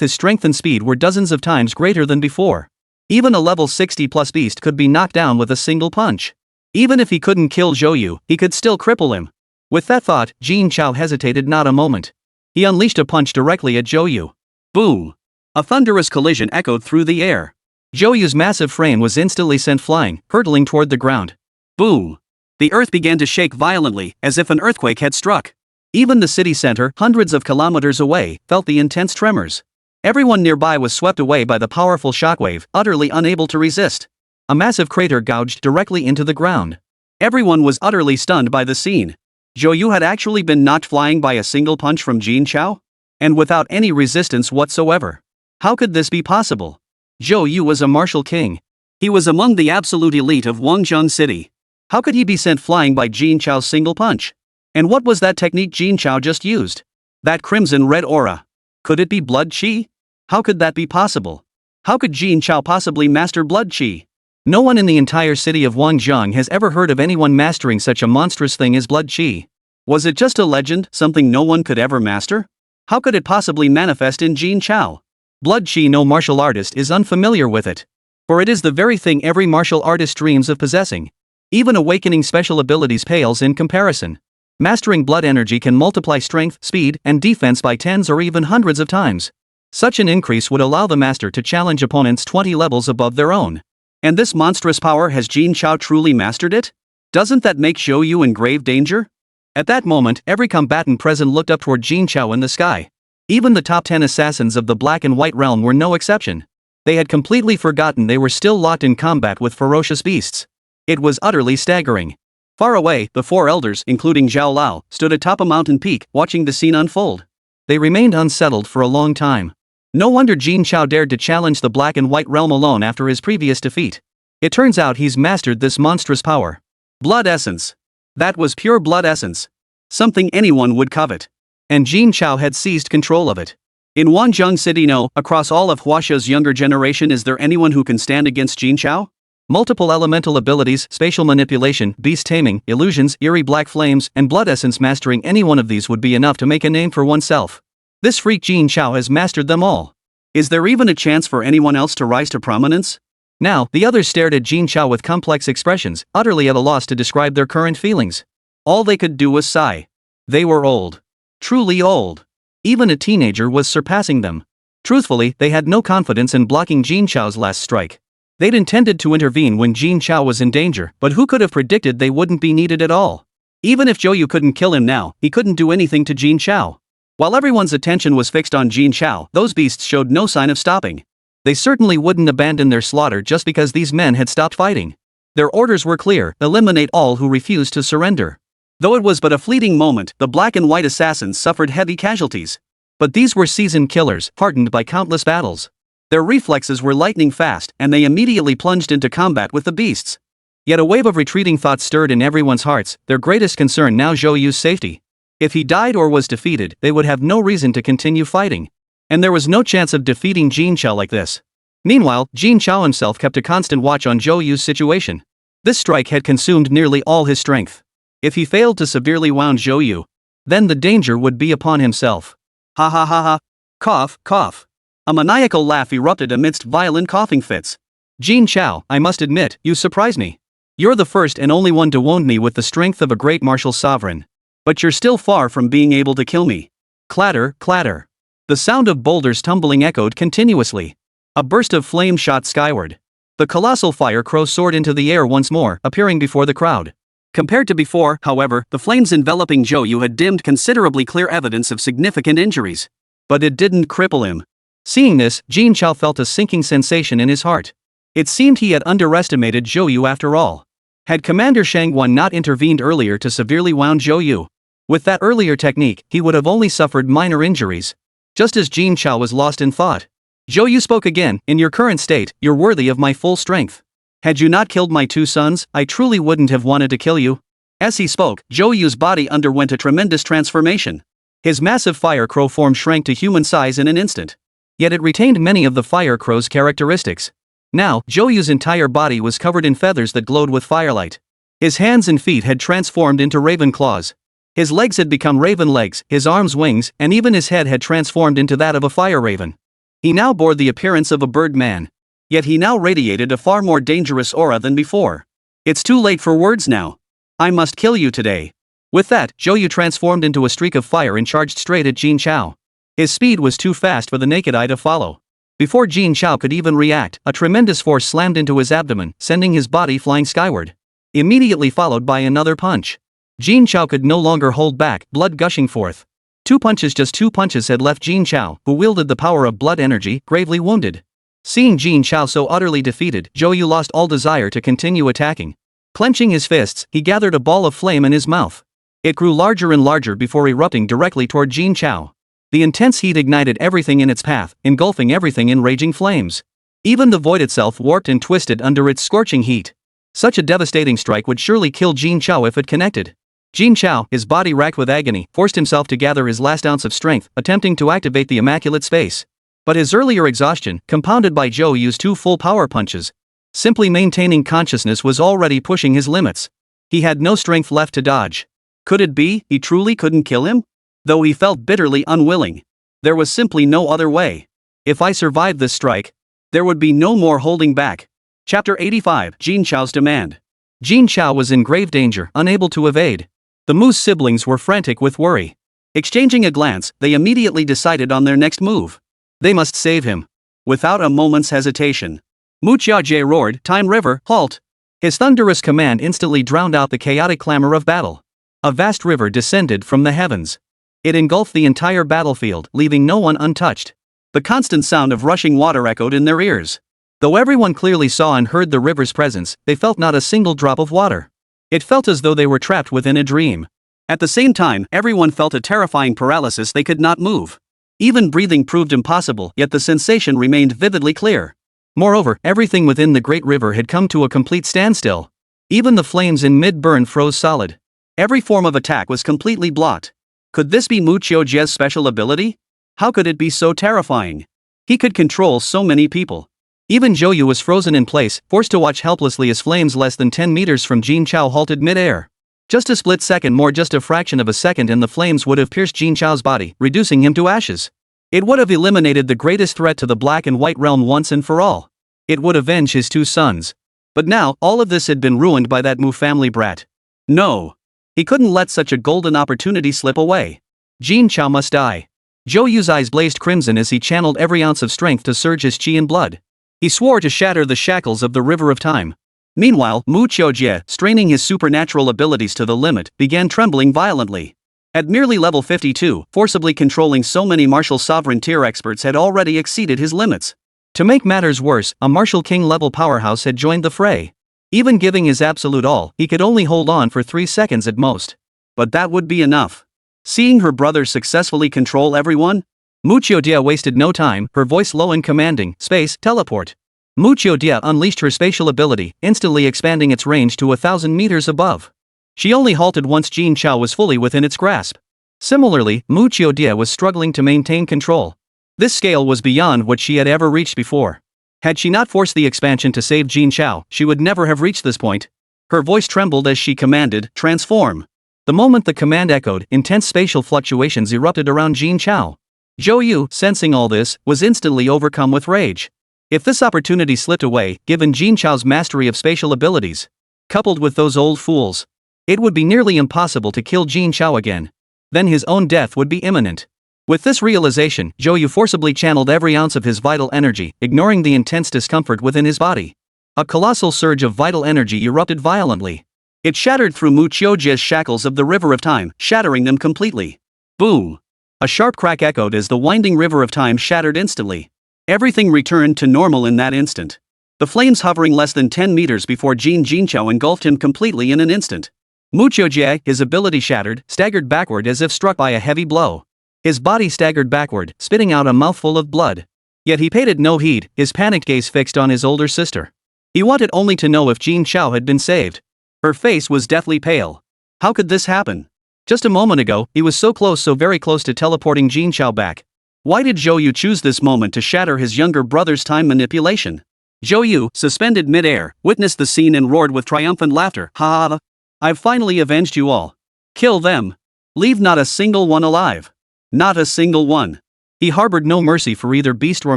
his strength and speed were dozens of times greater than before. Even a level 60+ beast could be knocked down with a single punch. Even if he couldn't kill Zhou, he could still cripple him. With that thought, Jin Chao hesitated not a moment. He unleashed a punch directly at Zhou. Boom! A thunderous collision echoed through the air. Zhou's massive frame was instantly sent flying, hurtling toward the ground. Boom! The earth began to shake violently, as if an earthquake had struck. Even the city center, hundreds of kilometers away, felt the intense tremors. Everyone nearby was swept away by the powerful shockwave, utterly unable to resist. A massive crater gouged directly into the ground. Everyone was utterly stunned by the scene. Zhou Yu had actually been knocked flying by a single punch from Jin Chao? And without any resistance whatsoever. How could this be possible? Zhou Yu was a martial king. He was among the absolute elite of Wangzhong City. How could he be sent flying by Jin Chao's single punch? And what was that technique Jin Chao just used? That crimson red aura. Could it be blood qi? How could that be possible? How could Jin Chao possibly master blood qi? No one in the entire city of Wangzhong has ever heard of anyone mastering such a monstrous thing as blood qi. Was it just a legend, something no one could ever master? How could it possibly manifest in Jin Chao? Blood qi. No martial artist is unfamiliar with it. For it is the very thing every martial artist dreams of possessing. Even awakening special abilities pales in comparison. Mastering blood energy can multiply strength, speed, and defense by tens or even hundreds of times. Such an increase would allow the master to challenge opponents 20 levels above their own. And this monstrous power, has Jin Chao truly mastered it? Doesn't that make Zhou Yu in grave danger? At that moment, every combatant present looked up toward Jin Chao in the sky. Even the top 10 assassins of the Black and White realm were no exception. They had completely forgotten they were still locked in combat with ferocious beasts. It was utterly staggering. Far away, the four elders, including Zhao Lao, stood atop a mountain peak, watching the scene unfold. They remained unsettled for a long time. No wonder Jin Chao dared to challenge the Black and White realm alone after his previous defeat. It turns out he's mastered this monstrous power. Blood essence. That was pure blood essence. Something anyone would covet. And Jin Chao had seized control of it. In Wangzhong City, no, across all of Huaxia's younger generation, is there anyone who can stand against Jin Chao? Multiple elemental abilities, spatial manipulation, beast taming, illusions, eerie black flames, and blood essence. Mastering any one of these would be enough to make a name for oneself. This freak Jin Chao has mastered them all. Is there even a chance for anyone else to rise to prominence? Now, the others stared at Jin Chao with complex expressions, utterly at a loss to describe their current feelings. All they could do was sigh. They were old. Truly old. Even a teenager was surpassing them. Truthfully, they had no confidence in blocking Jin Chao's last strike. They'd intended to intervene when Jin Chao was in danger, but who could have predicted they wouldn't be needed at all? Even if Zhou Yu couldn't kill him now, he couldn't do anything to Jin Chao. While everyone's attention was fixed on Jin Chao, those beasts showed no sign of stopping. They certainly wouldn't abandon their slaughter just because these men had stopped fighting. Their orders were clear: eliminate all who refused to surrender. Though it was but a fleeting moment, the Black and White assassins suffered heavy casualties. But these were seasoned killers, hardened by countless battles. Their reflexes were lightning fast, and they immediately plunged into combat with the beasts. Yet a wave of retreating thoughts stirred in everyone's hearts, their greatest concern now Zhou Yu's safety. If he died or was defeated, they would have no reason to continue fighting. And there was no chance of defeating Jin Chao like this. Meanwhile, Jin Chao himself kept a constant watch on Zhou Yu's situation. This strike had consumed nearly all his strength. If he failed to severely wound Zhou Yu, then the danger would be upon himself. Ha ha ha ha. Cough, cough. A maniacal laugh erupted amidst violent coughing fits. Jin Chao, I must admit, you surprise me. You're the first and only one to wound me with the strength of a great martial sovereign. But you're still far from being able to kill me. Clatter, clatter. The sound of boulders tumbling echoed continuously. A burst of flame shot skyward. The colossal fire crow soared into the air once more, appearing before the crowd. Compared to before, however, the flames enveloping Zhou Yu had dimmed considerably, clear evidence of significant injuries. But it didn't cripple him. Seeing this, Jin Chao felt a sinking sensation in his heart. It seemed he had underestimated Zhou Yu after all. Had Commander Shangguan not intervened earlier to severely wound Zhou Yu, with that earlier technique, he would have only suffered minor injuries. Just as Jin Chao was lost in thought, Zhou Yu spoke again: in your current state, you're worthy of my full strength. Had you not killed my two sons, I truly wouldn't have wanted to kill you. As he spoke, Zhou Yu's body underwent a tremendous transformation. His massive fire crow form shrank to human size in an instant. Yet it retained many of the fire crow's characteristics. Now, Zhou Yu's entire body was covered in feathers that glowed with firelight. His hands and feet had transformed into raven claws. His legs had become raven legs, his arms wings, and even his head had transformed into that of a fire raven. He now bore the appearance of a bird man. Yet he now radiated a far more dangerous aura than before. It's too late for words now. I must kill you today. With that, Zhou Yu transformed into a streak of fire and charged straight at Jin Chao. His speed was too fast for the naked eye to follow. Before Jin Chao could even react, a tremendous force slammed into his abdomen, sending his body flying skyward. Immediately followed by another punch. Jin Chao could no longer hold back, blood gushing forth. Just two punches had left Jin Chao, who wielded the power of blood energy, gravely wounded. Seeing Jin Chao so utterly defeated, Zhou Yu lost all desire to continue attacking. Clenching his fists, he gathered a ball of flame in his mouth. It grew larger and larger before erupting directly toward Jin Chao. The intense heat ignited everything in its path, engulfing everything in raging flames. Even the void itself warped and twisted under its scorching heat. Such a devastating strike would surely kill Jin Chao if it connected. Jin Chao, his body racked with agony, forced himself to gather his last ounce of strength, attempting to activate the immaculate space. But his earlier exhaustion, compounded by Zhou Yu's 2 full power punches, simply maintaining consciousness was already pushing his limits. He had no strength left to dodge. Could it be he truly couldn't kill him? Though he felt bitterly unwilling. There was simply no other way. If I survived this strike, there would be no more holding back. Chapter 85, Jin Chao's Demand. Jin Chao was in grave danger, unable to evade. The Mu's siblings were frantic with worry. Exchanging a glance, they immediately decided on their next move. They must save him. Without a moment's hesitation, Mu Qiaojie roared, "Time River, halt!" His thunderous command instantly drowned out the chaotic clamor of battle. A vast river descended from the heavens. It engulfed the entire battlefield, leaving no one untouched. The constant sound of rushing water echoed in their ears. Though everyone clearly saw and heard the river's presence, they felt not a single drop of water. It felt as though they were trapped within a dream. At the same time, everyone felt a terrifying paralysis. They could not move. Even breathing proved impossible, yet the sensation remained vividly clear. Moreover, everything within the great river had come to a complete standstill. Even the flames in mid-burn froze solid. Every form of attack was completely blocked. Could this be Mu Qiaojie's special ability? How could it be so terrifying? He could control so many people. Even Zhou Yu was frozen in place, forced to watch helplessly as flames less than 10 meters from Jin Chao halted mid-air. Just a split second more, just a fraction of a second, and the flames would have pierced Jin Chao's body, reducing him to ashes. It would have eliminated the greatest threat to the Black and White realm once and for all. It would avenge his 2 sons. But now, all of this had been ruined by that Mu family brat. No. He couldn't let such a golden opportunity slip away. Jin Chao must die. Zhou Yu's eyes blazed crimson as he channeled every ounce of strength to surge his qi and blood. He swore to shatter the shackles of the river of time. Meanwhile, Mu Qiaojie, straining his supernatural abilities to the limit, began trembling violently. At merely level 52, forcibly controlling so many martial sovereign tier experts had already exceeded his limits. To make matters worse, a martial king level powerhouse had joined the fray. Even giving his absolute all, he could only hold on for 3 seconds at most. But that would be enough. Seeing her brother successfully control everyone, Mu Qiaojie wasted no time, her voice low and commanding, "Space, teleport." Mu Qiaojie unleashed her spatial ability, instantly expanding its range to 1,000 meters above. She only halted once Jin Chao was fully within its grasp. Similarly, Mu Qiaojie was struggling to maintain control. This scale was beyond what she had ever reached before. Had she not forced the expansion to save Jin Chao, she would never have reached this point. Her voice trembled as she commanded, "Transform." The moment the command echoed, intense spatial fluctuations erupted around Jin Chao. Zhou Yu, sensing all this, was instantly overcome with rage. If this opportunity slipped away, given Jin Chao's mastery of spatial abilities, coupled with those old fools, it would be nearly impossible to kill Jin Chao again. Then his own death would be imminent. With this realization, Zhou Yu forcibly channeled every ounce of his vital energy, ignoring the intense discomfort within his body. A colossal surge of vital energy erupted violently. It shattered through Mu Qiaojie's shackles of the river of time, shattering them completely. Boom! A sharp crack echoed as the winding river of time shattered instantly. Everything returned to normal in that instant. The flames hovering less than 10 meters before Jin Chao engulfed him completely in an instant. Mu Qiaojie, his ability shattered, staggered backward as if struck by a heavy blow. His body staggered backward, spitting out a mouthful of blood. Yet he paid it no heed, his panicked gaze fixed on his older sister. He wanted only to know if Jin Chao had been saved. Her face was deathly pale. How could this happen? Just a moment ago, he was so close, so very close to teleporting Jin Chao back. Why did Zhou Yu choose this moment to shatter his younger brother's time manipulation? Zhou Yu, suspended mid-air, witnessed the scene and roared with triumphant laughter. "Ha ha! I've finally avenged you all. Kill them. Leave not a single one alive. Not a single one." He harbored no mercy for either beast or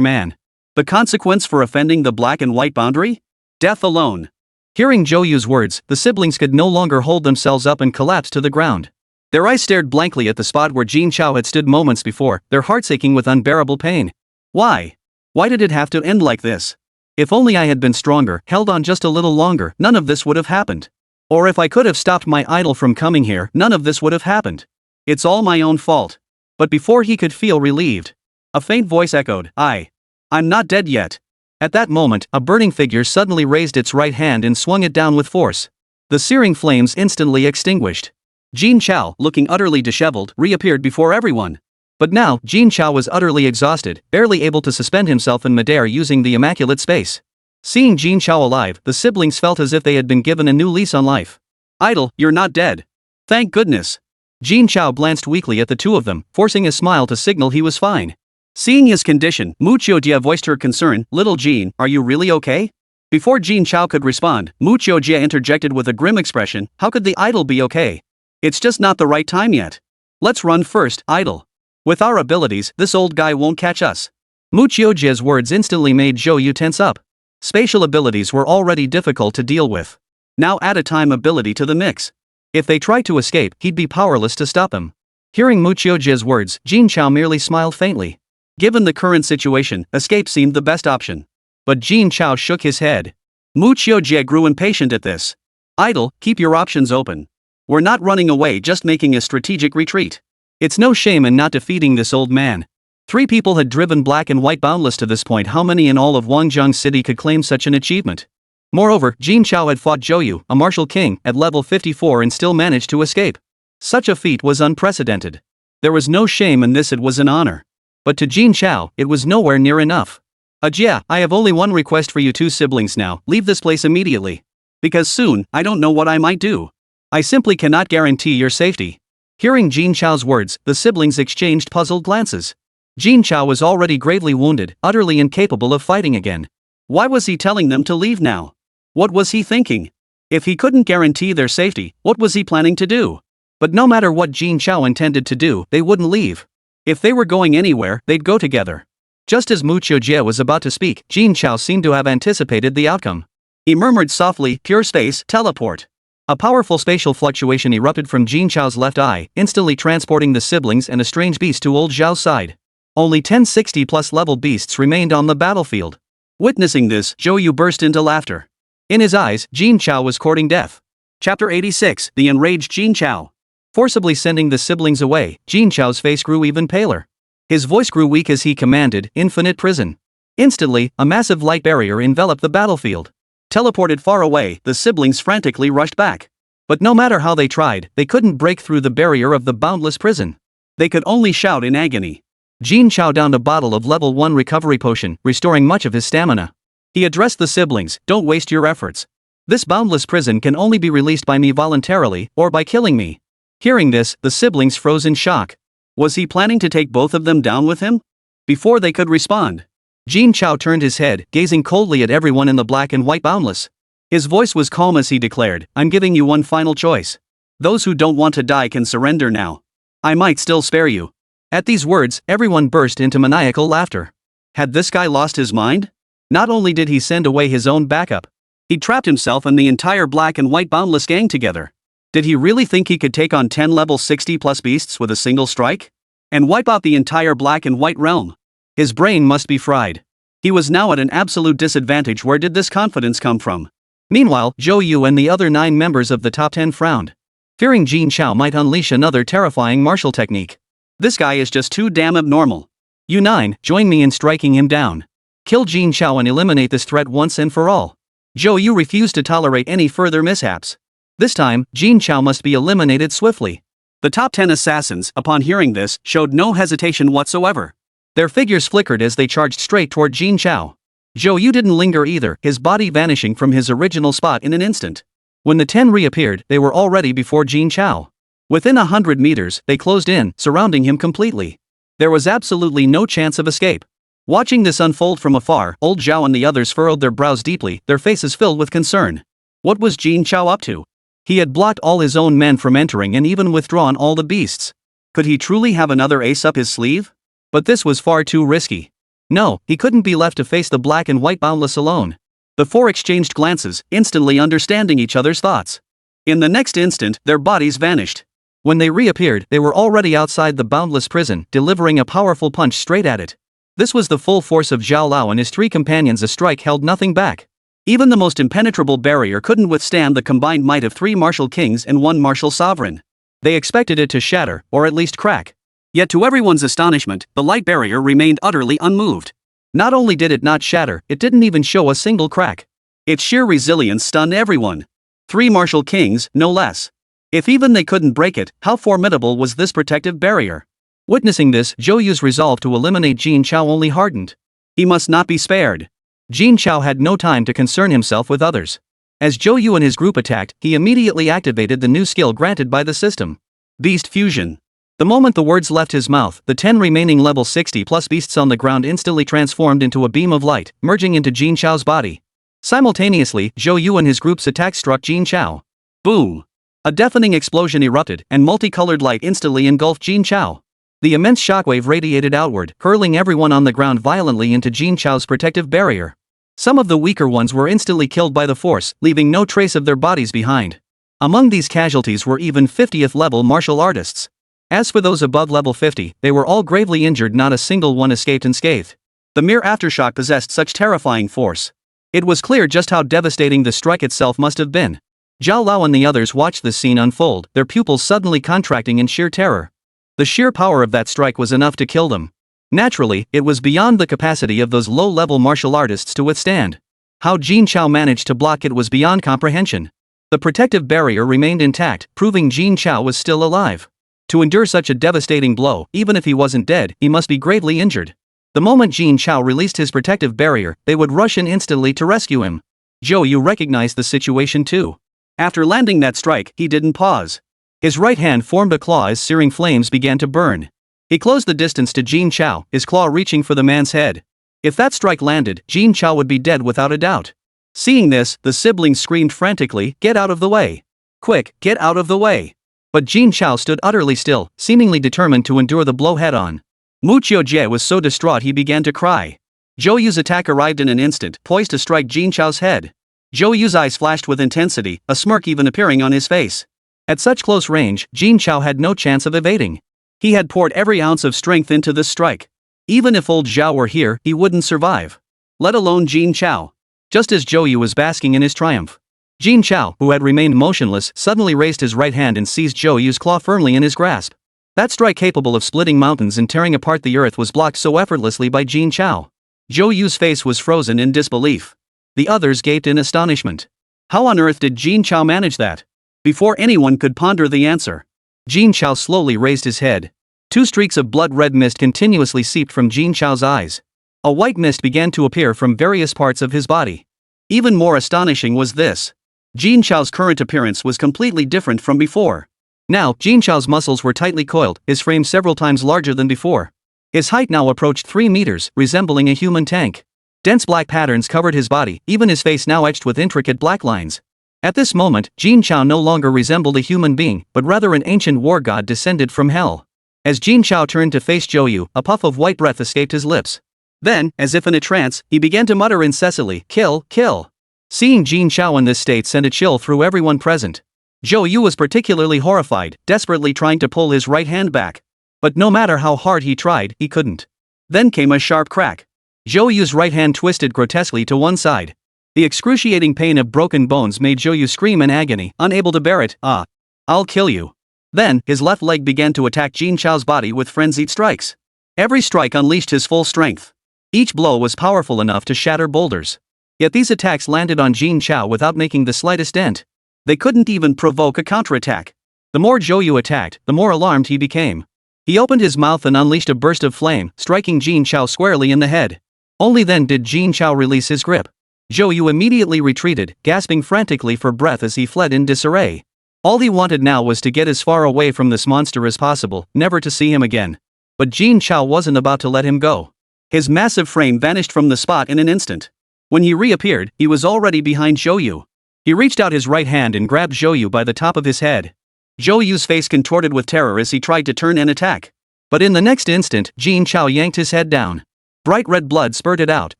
man. The consequence for offending the Black and White boundary? Death alone. Hearing Zhou Yu's words, the siblings could no longer hold themselves up and collapsed to the ground. Their eyes stared blankly at the spot where Jin Chao had stood moments before, their hearts aching with unbearable pain. Why? Why did it have to end like this? If only I had been stronger, held on just a little longer, none of this would have happened. Or if I could have stopped my idol from coming here, none of this would have happened. It's all my own fault. But before he could feel relieved, a faint voice echoed, I'm not dead yet. At that moment, a burning figure suddenly raised its right hand and swung it down with force. The searing flames instantly extinguished. Jin Chao, looking utterly disheveled, reappeared before everyone. But now, Jin Chao was utterly exhausted, barely able to suspend himself in midair using the immaculate space. Seeing Jin Chao alive, the siblings felt as if they had been given a new lease on life. Idol, you're not dead. Thank goodness. Jin Chao glanced weakly at the two of them, forcing a smile to signal he was fine. Seeing his condition, Mu Qiujie voiced her concern, "Little Jin, are you really okay?" Before Jin Chao could respond, Mu Qiujie interjected with a grim expression, "How could the idol be okay? It's just not the right time yet. Let's run first, idol. With our abilities, this old guy won't catch us." Mu Qiujie's words instantly made Zhou Yu tense up. Spatial abilities were already difficult to deal with. Now add a time ability to the mix. If they tried to escape, he'd be powerless to stop them. Hearing Mu Qiujie's words, Jin Chao merely smiled faintly. Given the current situation, escape seemed the best option. But Jin Chao shook his head. Mu Qiujie grew impatient at this. "Idol, keep your options open. We're not running away, just making a strategic retreat. It's no shame in not defeating this old man." 3 people had driven Black and White boundless to this point. How many in all of Wangjiang City could claim such an achievement? Moreover, Jin Chao had fought Zhou Yu, a martial king, at level 54 and still managed to escape. Such a feat was unprecedented. There was no shame in this, it was an honor. But to Jin Chao, it was nowhere near enough. "Ajia, I have only one request for you two siblings now, leave this place immediately. Because soon, I don't know what I might do. I simply cannot guarantee your safety." Hearing Jin Chao's words, the siblings exchanged puzzled glances. Jin Chao was already gravely wounded, utterly incapable of fighting again. Why was he telling them to leave now? What was he thinking? If he couldn't guarantee their safety, what was he planning to do? But no matter what Jin Chao intended to do, they wouldn't leave. If they were going anywhere, they'd go together. Just as Mu Qiujie was about to speak, Jin Chao seemed to have anticipated the outcome. He murmured softly, "Pure space, teleport." A powerful spatial fluctuation erupted from Jin Chao's left eye, instantly transporting the siblings and a strange beast to old Zhao's side. Only 10 60+ level beasts remained on the battlefield. Witnessing this, Zhou Yu burst into laughter. In his eyes, Jin Chao was courting death. Chapter 86, The Enraged Jin Chao. Forcibly sending the siblings away, Jin Chao's face grew even paler. His voice grew weak as he commanded, "Infinite prison." Instantly, a massive light barrier enveloped the battlefield. Teleported far away, the siblings frantically rushed back. But no matter how they tried, they couldn't break through the barrier of the boundless prison. They could only shout in agony. Jin Chao downed a bottle of level 1 recovery potion, restoring much of his stamina. He addressed the siblings, "Don't waste your efforts. This boundless prison can only be released by me voluntarily, or by killing me." Hearing this, the siblings froze in shock. Was he planning to take both of them down with him? Before they could respond, Jin Chao turned his head, gazing coldly at everyone in the Black and White boundless. His voice was calm as he declared, "I'm giving you one final choice. Those who don't want to die can surrender now. I might still spare you." At these words, everyone burst into maniacal laughter. Had this guy lost his mind? Not only did he send away his own backup, he trapped himself and the entire Black and White boundless gang together. Did he really think he could take on 10 level 60+ beasts with a single strike? And wipe out the entire Black and White realm? His brain must be fried. He was now at an absolute disadvantage. Where did this confidence come from? Meanwhile, Zhou Yu and the other 9 members of the top 10 frowned, fearing Jin Chao might unleash another terrifying martial technique. This guy is just too damn abnormal. You 9, join me in striking him down. Kill Jin Chao and eliminate this threat once and for all. Zhou Yu refused to tolerate any further mishaps. This time, Jin Chao must be eliminated swiftly. The top 10 assassins, upon hearing this, showed no hesitation whatsoever. Their figures flickered as they charged straight toward Jin Chao. Zhou Yu didn't linger either, his body vanishing from his original spot in an instant. When the 10 reappeared, they were already before Jin Chao. Within 100 meters, they closed in, surrounding him completely. There was absolutely no chance of escape. Watching this unfold from afar, old Zhao and the others furrowed their brows deeply, their faces filled with concern. What was Jin Chao up to? He had blocked all his own men from entering and even withdrawn all the beasts. Could he truly have another ace up his sleeve? But this was far too risky. No, he couldn't be left to face the Black and White boundless alone. The 4 exchanged glances, instantly understanding each other's thoughts. In the next instant, their bodies vanished. When they reappeared, they were already outside the boundless prison, delivering a powerful punch straight at it. This was the full force of Zhao Lao and his 3 companions. A strike held nothing back. Even the most impenetrable barrier couldn't withstand the combined might of 3 martial kings and 1 martial sovereign. They expected it to shatter, or at least crack. Yet to everyone's astonishment, the light barrier remained utterly unmoved. Not only did it not shatter, it didn't even show a single crack. Its sheer resilience stunned everyone. 3 martial kings, no less. If even they couldn't break it, how formidable was this protective barrier? Witnessing this, Zhou Yu's resolve to eliminate Jin Chao only hardened. He must not be spared. Jin Chao had no time to concern himself with others. As Zhou Yu and his group attacked, he immediately activated the new skill granted by the system. Beast Fusion. The moment the words left his mouth, the 10 remaining level 60 plus beasts on the ground instantly transformed into a beam of light, merging into Jin Chao's body. Simultaneously, Zhou Yu and his group's attack struck Jin Chao. Boom! A deafening explosion erupted, and multicolored light instantly engulfed Jin Chao. The immense shockwave radiated outward, hurling everyone on the ground violently into Jin Chao's protective barrier. Some of the weaker ones were instantly killed by the force, leaving no trace of their bodies behind. Among these casualties were even 50th level martial artists. As for those above level 50, they were all gravely injured, not a single one escaped unscathed. The mere aftershock possessed such terrifying force. It was clear just how devastating the strike itself must have been. Zhao Lao and the others watched this scene unfold, their pupils suddenly contracting in sheer terror. The sheer power of that strike was enough to kill them. Naturally, it was beyond the capacity of those low-level martial artists to withstand. How Jin Chao managed to block it was beyond comprehension. The protective barrier remained intact, proving Jin Chao was still alive. To endure such a devastating blow, even if he wasn't dead, he must be gravely injured. The moment Jin Chao released his protective barrier, they would rush in instantly to rescue him. Zhou Yu recognized the situation too. After landing that strike, he didn't pause. His right hand formed a claw as searing flames began to burn. He closed the distance to Jin Chao, his claw reaching for the man's head. If that strike landed, Jin Chao would be dead without a doubt. Seeing this, the siblings screamed frantically, "Get out of the way! Quick, get out of the way!" But Jin Chao stood utterly still, seemingly determined to endure the blow head-on. Mu Qiujie was so distraught he began to cry. Zhou Yu's attack arrived in an instant, poised to strike Jin Chao's head. Zhou Yu's eyes flashed with intensity, a smirk even appearing on his face. At such close range, Jin Chao had no chance of evading. He had poured every ounce of strength into this strike. Even if old Zhao were here, he wouldn't survive. Let alone Jin Chao. Just as Zhou Yu was basking in his triumph, Jin Chao, who had remained motionless, suddenly raised his right hand and seized Zhou Yu's claw firmly in his grasp. That strike capable of splitting mountains and tearing apart the earth was blocked so effortlessly by Jin Chao. Zhou Yu's face was frozen in disbelief. The others gaped in astonishment. How on earth did Jin Chao manage that? Before anyone could ponder the answer, Jin Chao slowly raised his head. 2 streaks of blood-red mist continuously seeped from Jin Chao's eyes. A white mist began to appear from various parts of his body. Even more astonishing was this. Jin Chao's current appearance was completely different from before. Now, Jin Chao's muscles were tightly coiled, his frame several times larger than before. His height now approached 3 meters, resembling a human tank. Dense black patterns covered his body, even his face now etched with intricate black lines. At this moment, Jin Chao no longer resembled a human being, but rather an ancient war god descended from hell. As Jin Chao turned to face Zhou Yu, a puff of white breath escaped his lips. Then, as if in a trance, he began to mutter incessantly, "Kill, kill." Seeing Jin Chao in this state sent a chill through everyone present. Zhou Yu was particularly horrified, desperately trying to pull his right hand back. But no matter how hard he tried, he couldn't. Then came a sharp crack. Zhou Yu's right hand twisted grotesquely to one side. The excruciating pain of broken bones made Zhou Yu scream in agony, unable to bear it. "Ah! I'll kill you." Then, his left leg began to attack Jin Chao's body with frenzied strikes. Every strike unleashed his full strength. Each blow was powerful enough to shatter boulders. Yet these attacks landed on Jin Chao without making the slightest dent. They couldn't even provoke a counterattack. The more Zhou Yu attacked, the more alarmed he became. He opened his mouth and unleashed a burst of flame, striking Jin Chao squarely in the head. Only then did Jin Chao release his grip. Zhou Yu immediately retreated, gasping frantically for breath as he fled in disarray. All he wanted now was to get as far away from this monster as possible, never to see him again. But Jin Chao wasn't about to let him go. His massive frame vanished from the spot in an instant. When he reappeared, he was already behind Zhou Yu. He reached out his right hand and grabbed Zhou Yu by the top of his head. Zhou Yu's face contorted with terror as he tried to turn and attack. But in the next instant, Jin Chao yanked his head down. Bright red blood spurted out,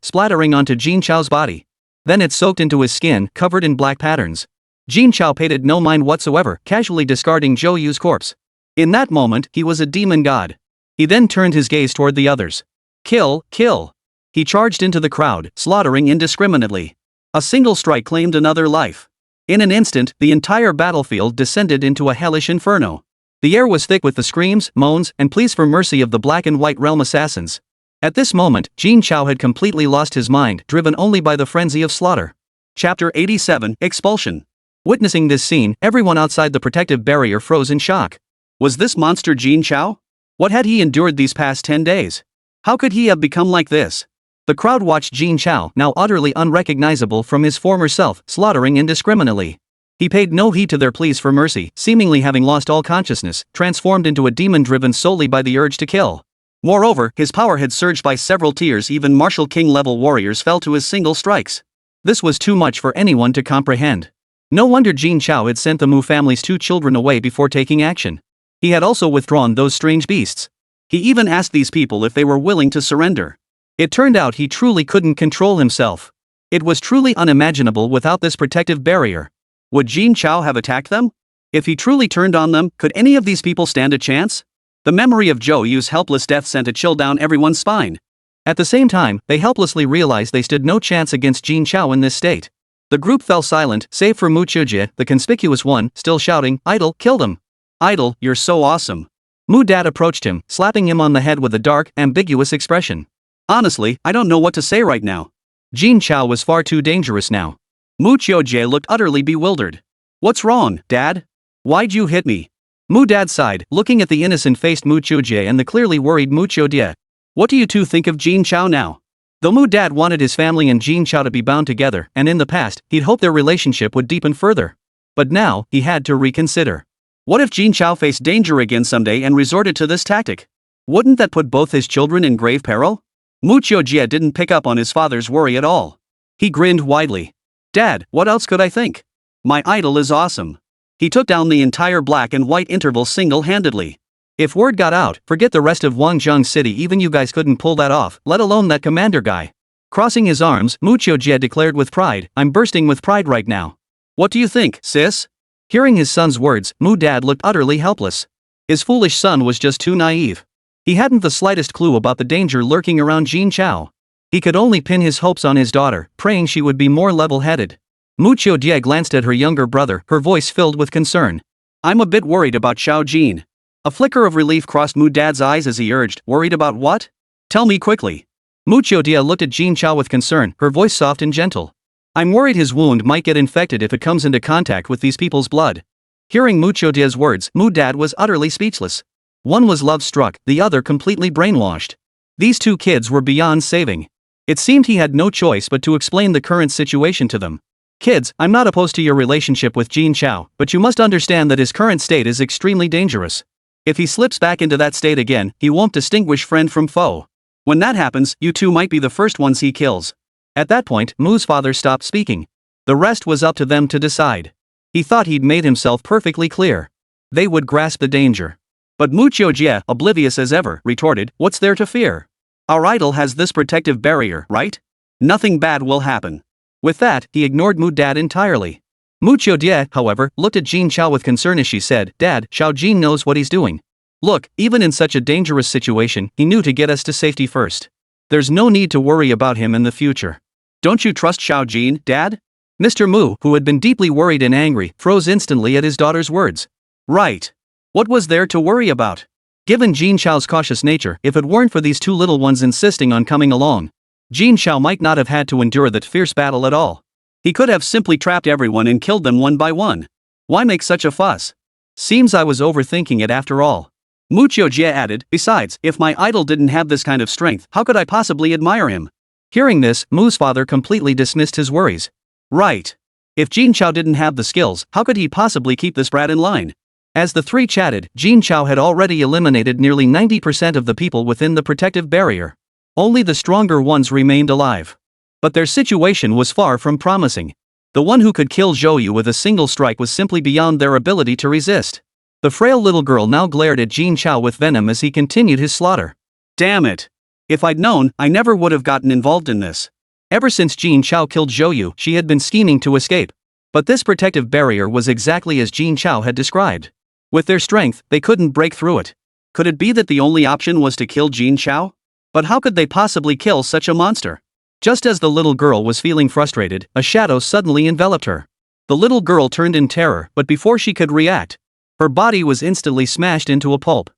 splattering onto Jin Chao's body. Then it soaked into his skin, covered in black patterns. Jin Chao paid it no mind whatsoever, casually discarding Zhou Yu's corpse. In that moment, he was a demon god. He then turned his gaze toward the others. "Kill, kill." He charged into the crowd, slaughtering indiscriminately. A single strike claimed another life. In an instant, the entire battlefield descended into a hellish inferno. The air was thick with the screams, moans, and pleas for mercy of the Black and White Realm assassins. At this moment, Jin Chao had completely lost his mind, driven only by the frenzy of slaughter. Chapter 87, Expulsion. Witnessing this scene, everyone outside the protective barrier froze in shock. Was this monster Jin Chao? What had he endured these past 10 days? How could he have become like this? The crowd watched Jin Chao, now utterly unrecognizable from his former self, slaughtering indiscriminately. He paid no heed to their pleas for mercy, seemingly having lost all consciousness, transformed into a demon driven solely by the urge to kill. Moreover, his power had surged by several tiers. Even martial king-level warriors fell to his single strikes. This was too much for anyone to comprehend. No wonder Jin Chao had sent the Mu family's 2 children away before taking action. He had also withdrawn those strange beasts. He even asked these people if they were willing to surrender. It turned out he truly couldn't control himself. It was truly unimaginable without this protective barrier. Would Jin Chao have attacked them? If he truly turned on them, could any of these people stand a chance? The memory of Zhou Yu's helpless death sent a chill down everyone's spine. At the same time, they helplessly realized they stood no chance against Jin Chao in this state. The group fell silent, save for Mu Chujie, the conspicuous one, still shouting, "Idol, kill them! Idol, you're so awesome." Mu Dad approached him, slapping him on the head with a dark, ambiguous expression. Honestly, I don't know what to say right now. Jin Chao was far too dangerous now. Mu Chujie looked utterly bewildered. What's wrong, Dad? Why'd you hit me? Mu Dad sighed, looking at the innocent-faced Mu Chujie and the clearly worried Mu Chujie. What do you two think of Jin Chao now? Though Mu Dad wanted his family and Jin Chao to be bound together, and in the past, he'd hoped their relationship would deepen further. But now, he had to reconsider. What if Jin Chao faced danger again someday and resorted to this tactic? Wouldn't that put both his children in grave peril? Mu Chujie didn't pick up on his father's worry at all. He grinned widely. Dad, what else could I think? My idol is awesome. He took down the entire black and white interval single-handedly. If word got out, forget the rest of Wangzhong City, even you guys couldn't pull that off, let alone that commander guy. Crossing his arms, Mu Chujie declared with pride, "I'm bursting with pride right now." What do you think, sis? Hearing his son's words, Mu Dad looked utterly helpless. His foolish son was just too naive. He hadn't the slightest clue about the danger lurking around Jin Chao. He could only pin his hopes on his daughter, praying she would be more level-headed. Mu Chujie glanced at her younger brother, her voice filled with concern. I'm a bit worried about Xiao Jin. A flicker of relief crossed Mu Dad's eyes as he urged, worried about what? Tell me quickly. Mu Chujie looked at Jin Chao with concern, her voice soft and gentle. I'm worried his wound might get infected if it comes into contact with these people's blood. Hearing Mu Chujie's words, Mu Dad was utterly speechless. One was love-struck, the other completely brainwashed. These 2 kids were beyond saving. It seemed he had no choice but to explain the current situation to them. Kids, I'm not opposed to your relationship with Jin Chao, but you must understand that his current state is extremely dangerous. If he slips back into that state again, he won't distinguish friend from foe. When that happens, you two might be the first ones he kills. At that point, Mu's father stopped speaking. The rest was up to them to decide. He thought he'd made himself perfectly clear. They would grasp the danger. But Mu Chujie, oblivious as ever, retorted, what's there to fear? Our idol has this protective barrier, right? Nothing bad will happen. With that, he ignored Mu Dad entirely. Mu Chujie, however, looked at Jin Chao with concern as she said, Dad, Xiao Jin knows what he's doing. Look, even in such a dangerous situation, he knew to get us to safety first. There's no need to worry about him in the future. Don't you trust Xiao Jin, Dad? Mr. Mu, who had been deeply worried and angry, froze instantly at his daughter's words. Right. What was there to worry about? Given Jin Chao's cautious nature, if it weren't for these 2 little ones insisting on coming along, Jin Chao might not have had to endure that fierce battle at all. He could have simply trapped everyone and killed them one by one. Why make such a fuss? Seems I was overthinking it after all. Mu Chujie added, besides, if my idol didn't have this kind of strength, how could I possibly admire him? Hearing this, Mu's father completely dismissed his worries. Right. If Jin Chao didn't have the skills, how could he possibly keep this brat in line? As the 3 chatted, Jin Chao had already eliminated nearly 90% of the people within the protective barrier. Only the stronger ones remained alive. But their situation was far from promising. The one who could kill Zhou Yu with a single strike was simply beyond their ability to resist. The frail little girl now glared at Jin Chao with venom as he continued his slaughter. Damn it! If I'd known, I never would have gotten involved in this. Ever since Jin Chao killed Zhou Yu, she had been scheming to escape. But this protective barrier was exactly as Jin Chao had described. With their strength, they couldn't break through it. Could it be that the only option was to kill Jin Chao? But how could they possibly kill such a monster? Just as the little girl was feeling frustrated, a shadow suddenly enveloped her. The little girl turned in terror, but before she could react, her body was instantly smashed into a pulp.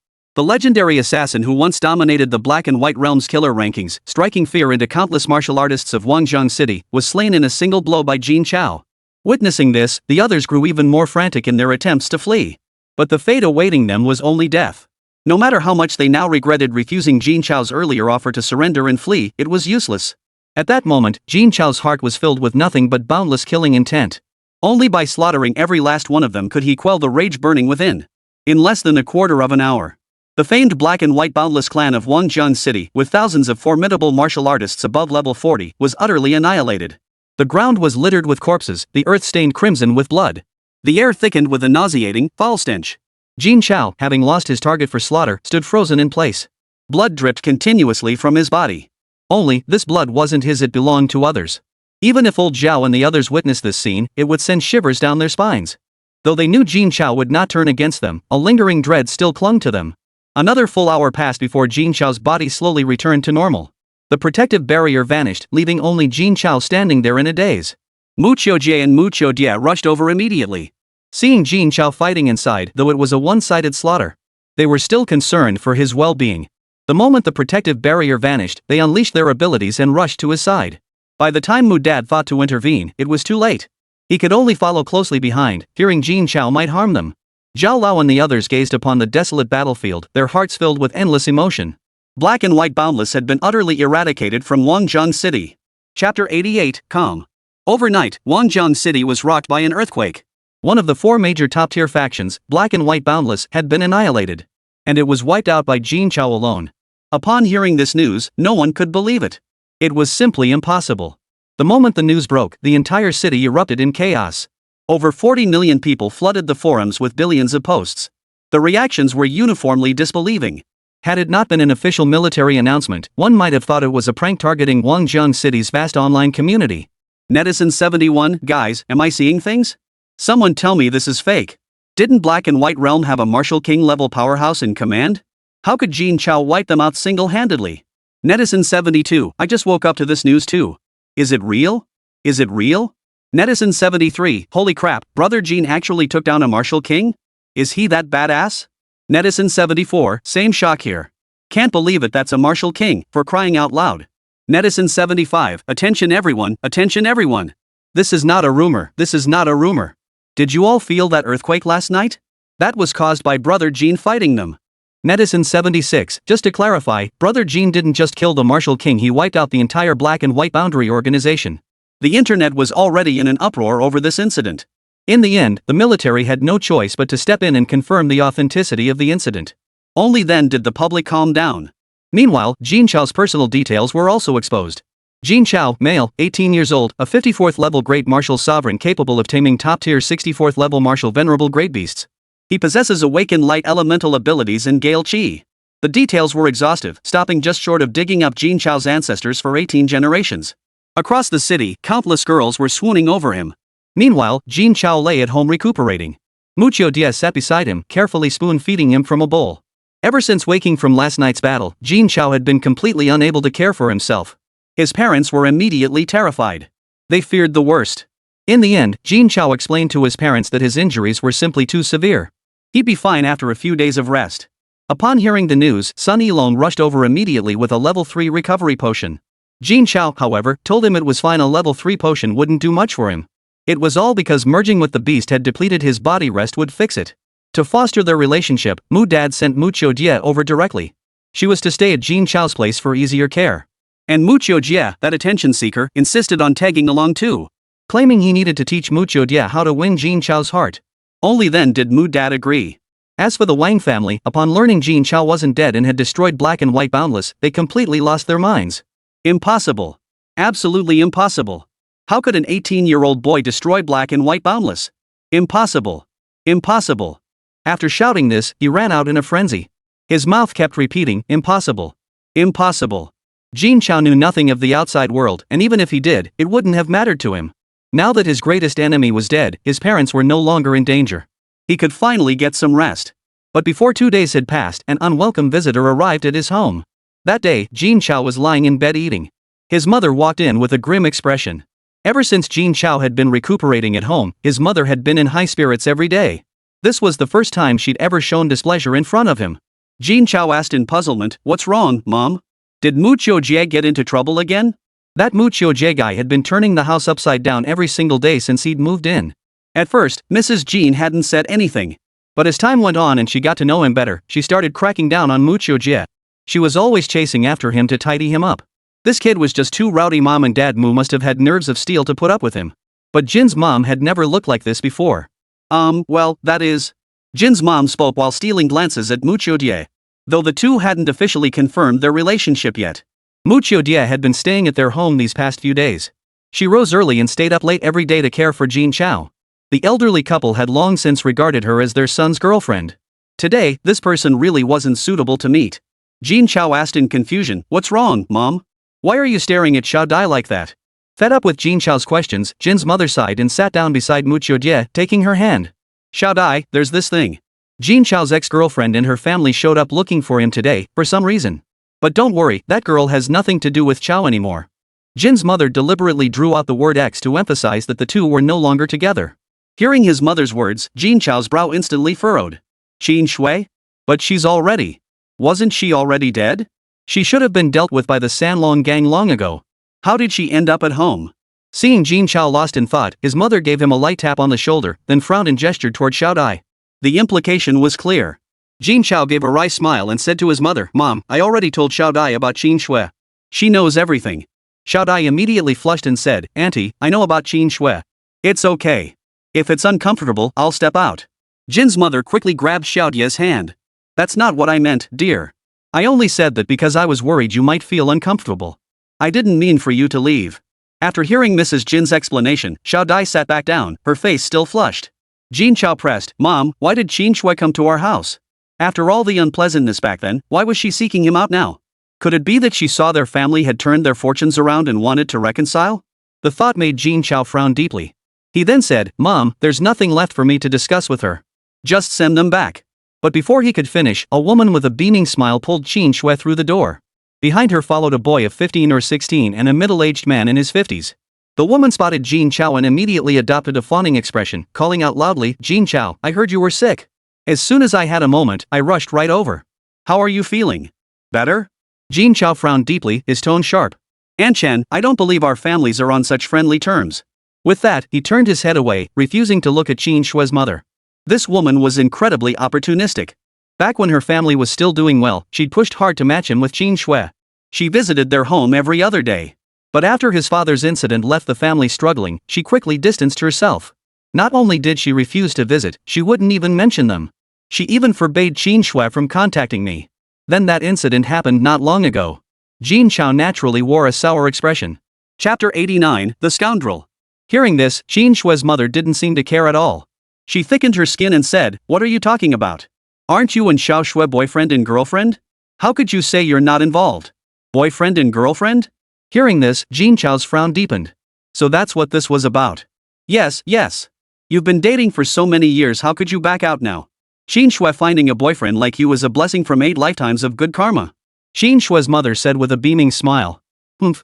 The legendary assassin who once dominated the Black and White Realms killer rankings, striking fear into countless martial artists of Guangzhou City, was slain in a single blow by Jin Chao. Witnessing this, the others grew even more frantic in their attempts to flee. But the fate awaiting them was only death. No matter how much they now regretted refusing Jin Chao's earlier offer to surrender and flee, it was useless. At that moment, Jin Chao's heart was filled with nothing but boundless killing intent. Only by slaughtering every last one of them could he quell the rage burning within. In less than a quarter of an hour, the famed Black and White Boundless clan of Guangzhou City, with thousands of formidable martial artists above level 40, was utterly annihilated. The ground was littered with corpses, the earth stained crimson with blood. The air thickened with a nauseating, foul stench. Jin Chao, having lost his target for slaughter, stood frozen in place. Blood dripped continuously from his body. Only, this blood wasn't his, it belonged to others. Even if old Zhao and the others witnessed this scene, it would send shivers down their spines. Though they knew Jin Chao would not turn against them, a lingering dread still clung to them. Another full hour passed before Jin Chao's body slowly returned to normal. The protective barrier vanished, leaving only Jin Chao standing there in a daze. Mu Qiujie and Mu Qiujie rushed over immediately. Seeing Jin Chao fighting inside, though it was a one-sided slaughter, they were still concerned for his well-being. The moment the protective barrier vanished, they unleashed their abilities and rushed to his side. By the time Mu Dad thought to intervene, it was too late. He could only follow closely behind, fearing Jin Chao might harm them. Zhao Lao and the others gazed upon the desolate battlefield, their hearts filled with endless emotion. Black and White Boundless had been utterly eradicated from Guangzhou City. Chapter 88, Calm. Overnight, Guangzhou City was rocked by an earthquake. One of the four major top-tier factions, Black and White Boundless, had been annihilated. And it was wiped out by Jin Chao alone. Upon hearing this news, no one could believe it. It was simply impossible. The moment the news broke, the entire city erupted in chaos. Over 40 million people flooded the forums with billions of posts. The reactions were uniformly disbelieving. Had it not been an official military announcement, one might have thought it was a prank targeting Guangzhou City's vast online community. Netizen71, guys, am I seeing things? Someone tell me this is fake. Didn't Black and White Realm have a Martial King level powerhouse in command? How could Jin Chao wipe them out single-handedly? Netizen72, I just woke up to this news too. Is it real? Is it real? Netizen73, holy crap, Brother Jin actually took down a Martial King? Is he that badass? Netizen74, same shock here. Can't believe it, that's a Martial King, for crying out loud. Netizen75, attention everyone, attention everyone. This is not a rumor, this is not a rumor. Did you all feel that earthquake last night? That was caused by Brother Jin fighting them. Netizen76, just to clarify, Brother Jin didn't just kill the Martial King, he wiped out the entire Black and White Boundary organization. The internet was already in an uproar over this incident. In the end, the military had no choice but to step in and confirm the authenticity of the incident. Only then did the public calm down. Meanwhile, Jin Chao's personal details were also exposed. Jin Chao, male, 18 years old, a 54th level great martial sovereign capable of taming top-tier 64th level martial venerable great beasts. He possesses awakened light elemental abilities and Gale Chi. The details were exhaustive, stopping just short of digging up Jin Chao's ancestors for 18 generations. Across the city, countless girls were swooning over him. Meanwhile, Jin Chao lay at home recuperating. Mu Qiujie sat beside him, carefully spoon-feeding him from a bowl. Ever since waking from last night's battle, Jin Chao had been completely unable to care for himself. His parents were immediately terrified. They feared the worst. In the end, Jin Chao explained to his parents that his injuries were simply too severe. He'd be fine after a few days of rest. Upon hearing the news, Sun Yilong rushed over immediately with a level 3 recovery potion. Jin Chao, however, told him it was fine, a level 3 potion wouldn't do much for him. It was all because merging with the beast had depleted his body, rest would fix it. To foster their relationship, Mu Dad sent Mu Qiujie over directly. She was to stay at Jin Chao's place for easier care. And Mu Qiujie, that attention seeker, insisted on tagging along too, claiming he needed to teach Mu Qiujie how to win Jin Chao's heart. Only then did Mu Dad agree. As for the Wang family, upon learning Jin Chao wasn't dead and had destroyed Black and White Boundless, they completely lost their minds. Impossible. Absolutely impossible. How could an 18-year-old boy destroy Black and White Boundless? Impossible. Impossible. After shouting this, he ran out in a frenzy. His mouth kept repeating, impossible. Impossible. Jin Chao knew nothing of the outside world, and even if he did, it wouldn't have mattered to him. Now that his greatest enemy was dead, his parents were no longer in danger. He could finally get some rest. But before 2 days had passed, an unwelcome visitor arrived at his home. That day, Jin Chao was lying in bed eating. His mother walked in with a grim expression. Ever since Jin Chao had been recuperating at home, his mother had been in high spirits every day. This was the first time she'd ever shown displeasure in front of him. Jin Chao asked in puzzlement, what's wrong, Mom? Did Mu Qiujie get into trouble again? That Mu Qiujie guy had been turning the house upside down every single day since he'd moved in. At first, Mrs. Jean hadn't said anything. But as time went on and she got to know him better, she started cracking down on Mu Qiujie. She was always chasing after him to tidy him up. This kid was just too rowdy. Mom and Dad Mu must have had nerves of steel to put up with him. But Jin's mom had never looked like this before. Well, that is. Jin's mom spoke while stealing glances at Mu Qiujie. Though the two hadn't officially confirmed their relationship yet. Mu Qiujie had been staying at their home these past few days. She rose early and stayed up late every day to care for Jin Chao. The elderly couple had long since regarded her as their son's girlfriend. Today, this person really wasn't suitable to meet. Jin Chao asked in confusion, what's wrong, Mom? Why are you staring at Xiao Dai like that? Fed up with Jin Chao's questions, Jin's mother sighed and sat down beside Mu Qiujie, taking her hand. Xiao Dai, there's this thing. Jin Chao's ex-girlfriend and her family showed up looking for him today, for some reason. But don't worry, that girl has nothing to do with Chao anymore. Jin's mother deliberately drew out the word X to emphasize that the two were no longer together. Hearing his mother's words, Jin Chao's brow instantly furrowed. Qin Shui? But she's already. Wasn't she already dead? She should have been dealt with by the Sanlong gang long ago. How did she end up at home? Seeing Jin Chao lost in thought, his mother gave him a light tap on the shoulder, then frowned and gestured toward Xiao Dai. The implication was clear. Jin Chao gave a wry smile and said to his mother, Mom, I already told Xiao Dai about Qin Shui. She knows everything. Xiao Dai immediately flushed and said, Auntie, I know about Qin Shui. It's okay. If it's uncomfortable, I'll step out. Jin's mother quickly grabbed Xiao Dai's hand. That's not what I meant, dear. I only said that because I was worried you might feel uncomfortable. I didn't mean for you to leave. After hearing Mrs. Jin's explanation, Xiao Dai sat back down, her face still flushed. Jin Chao pressed, Mom, why did Qin Shui come to our house? After all the unpleasantness back then, why was she seeking him out now? Could it be that she saw their family had turned their fortunes around and wanted to reconcile? The thought made Jin Chao frown deeply. He then said, Mom, there's nothing left for me to discuss with her. Just send them back. But before he could finish, a woman with a beaming smile pulled Qin Shui through the door. Behind her followed a boy of 15 or 16 and a middle-aged man in his 50s. The woman spotted Jin Chao and immediately adopted a fawning expression, calling out loudly, Jin Chao, I heard you were sick. As soon as I had a moment, I rushed right over. How are you feeling? Better? Jin Chao frowned deeply, his tone sharp. Aunt Chen, I don't believe our families are on such friendly terms. With that, he turned his head away, refusing to look at Qin Shui's mother. This woman was incredibly opportunistic. Back when her family was still doing well, she'd pushed hard to match him with Qin Shui. She visited their home every other day. But after his father's incident left the family struggling, she quickly distanced herself. Not only did she refuse to visit, she wouldn't even mention them. She even forbade Qin Shui from contacting me. Then that incident happened not long ago. Jin Chao naturally wore a sour expression. Chapter 89, The Scoundrel. Hearing this, Qin Shui's mother didn't seem to care at all. She thickened her skin and said, What are you talking about? Aren't you and Xiao Shui boyfriend and girlfriend? How could you say you're not involved? Boyfriend and girlfriend? Hearing this, Jin Chao's frown deepened. So that's what this was about. Yes. You've been dating for so many years, how could you back out now? Qin Shui finding a boyfriend like you is a blessing from 8 lifetimes of good karma. Qin Shui's mother said with a beaming smile.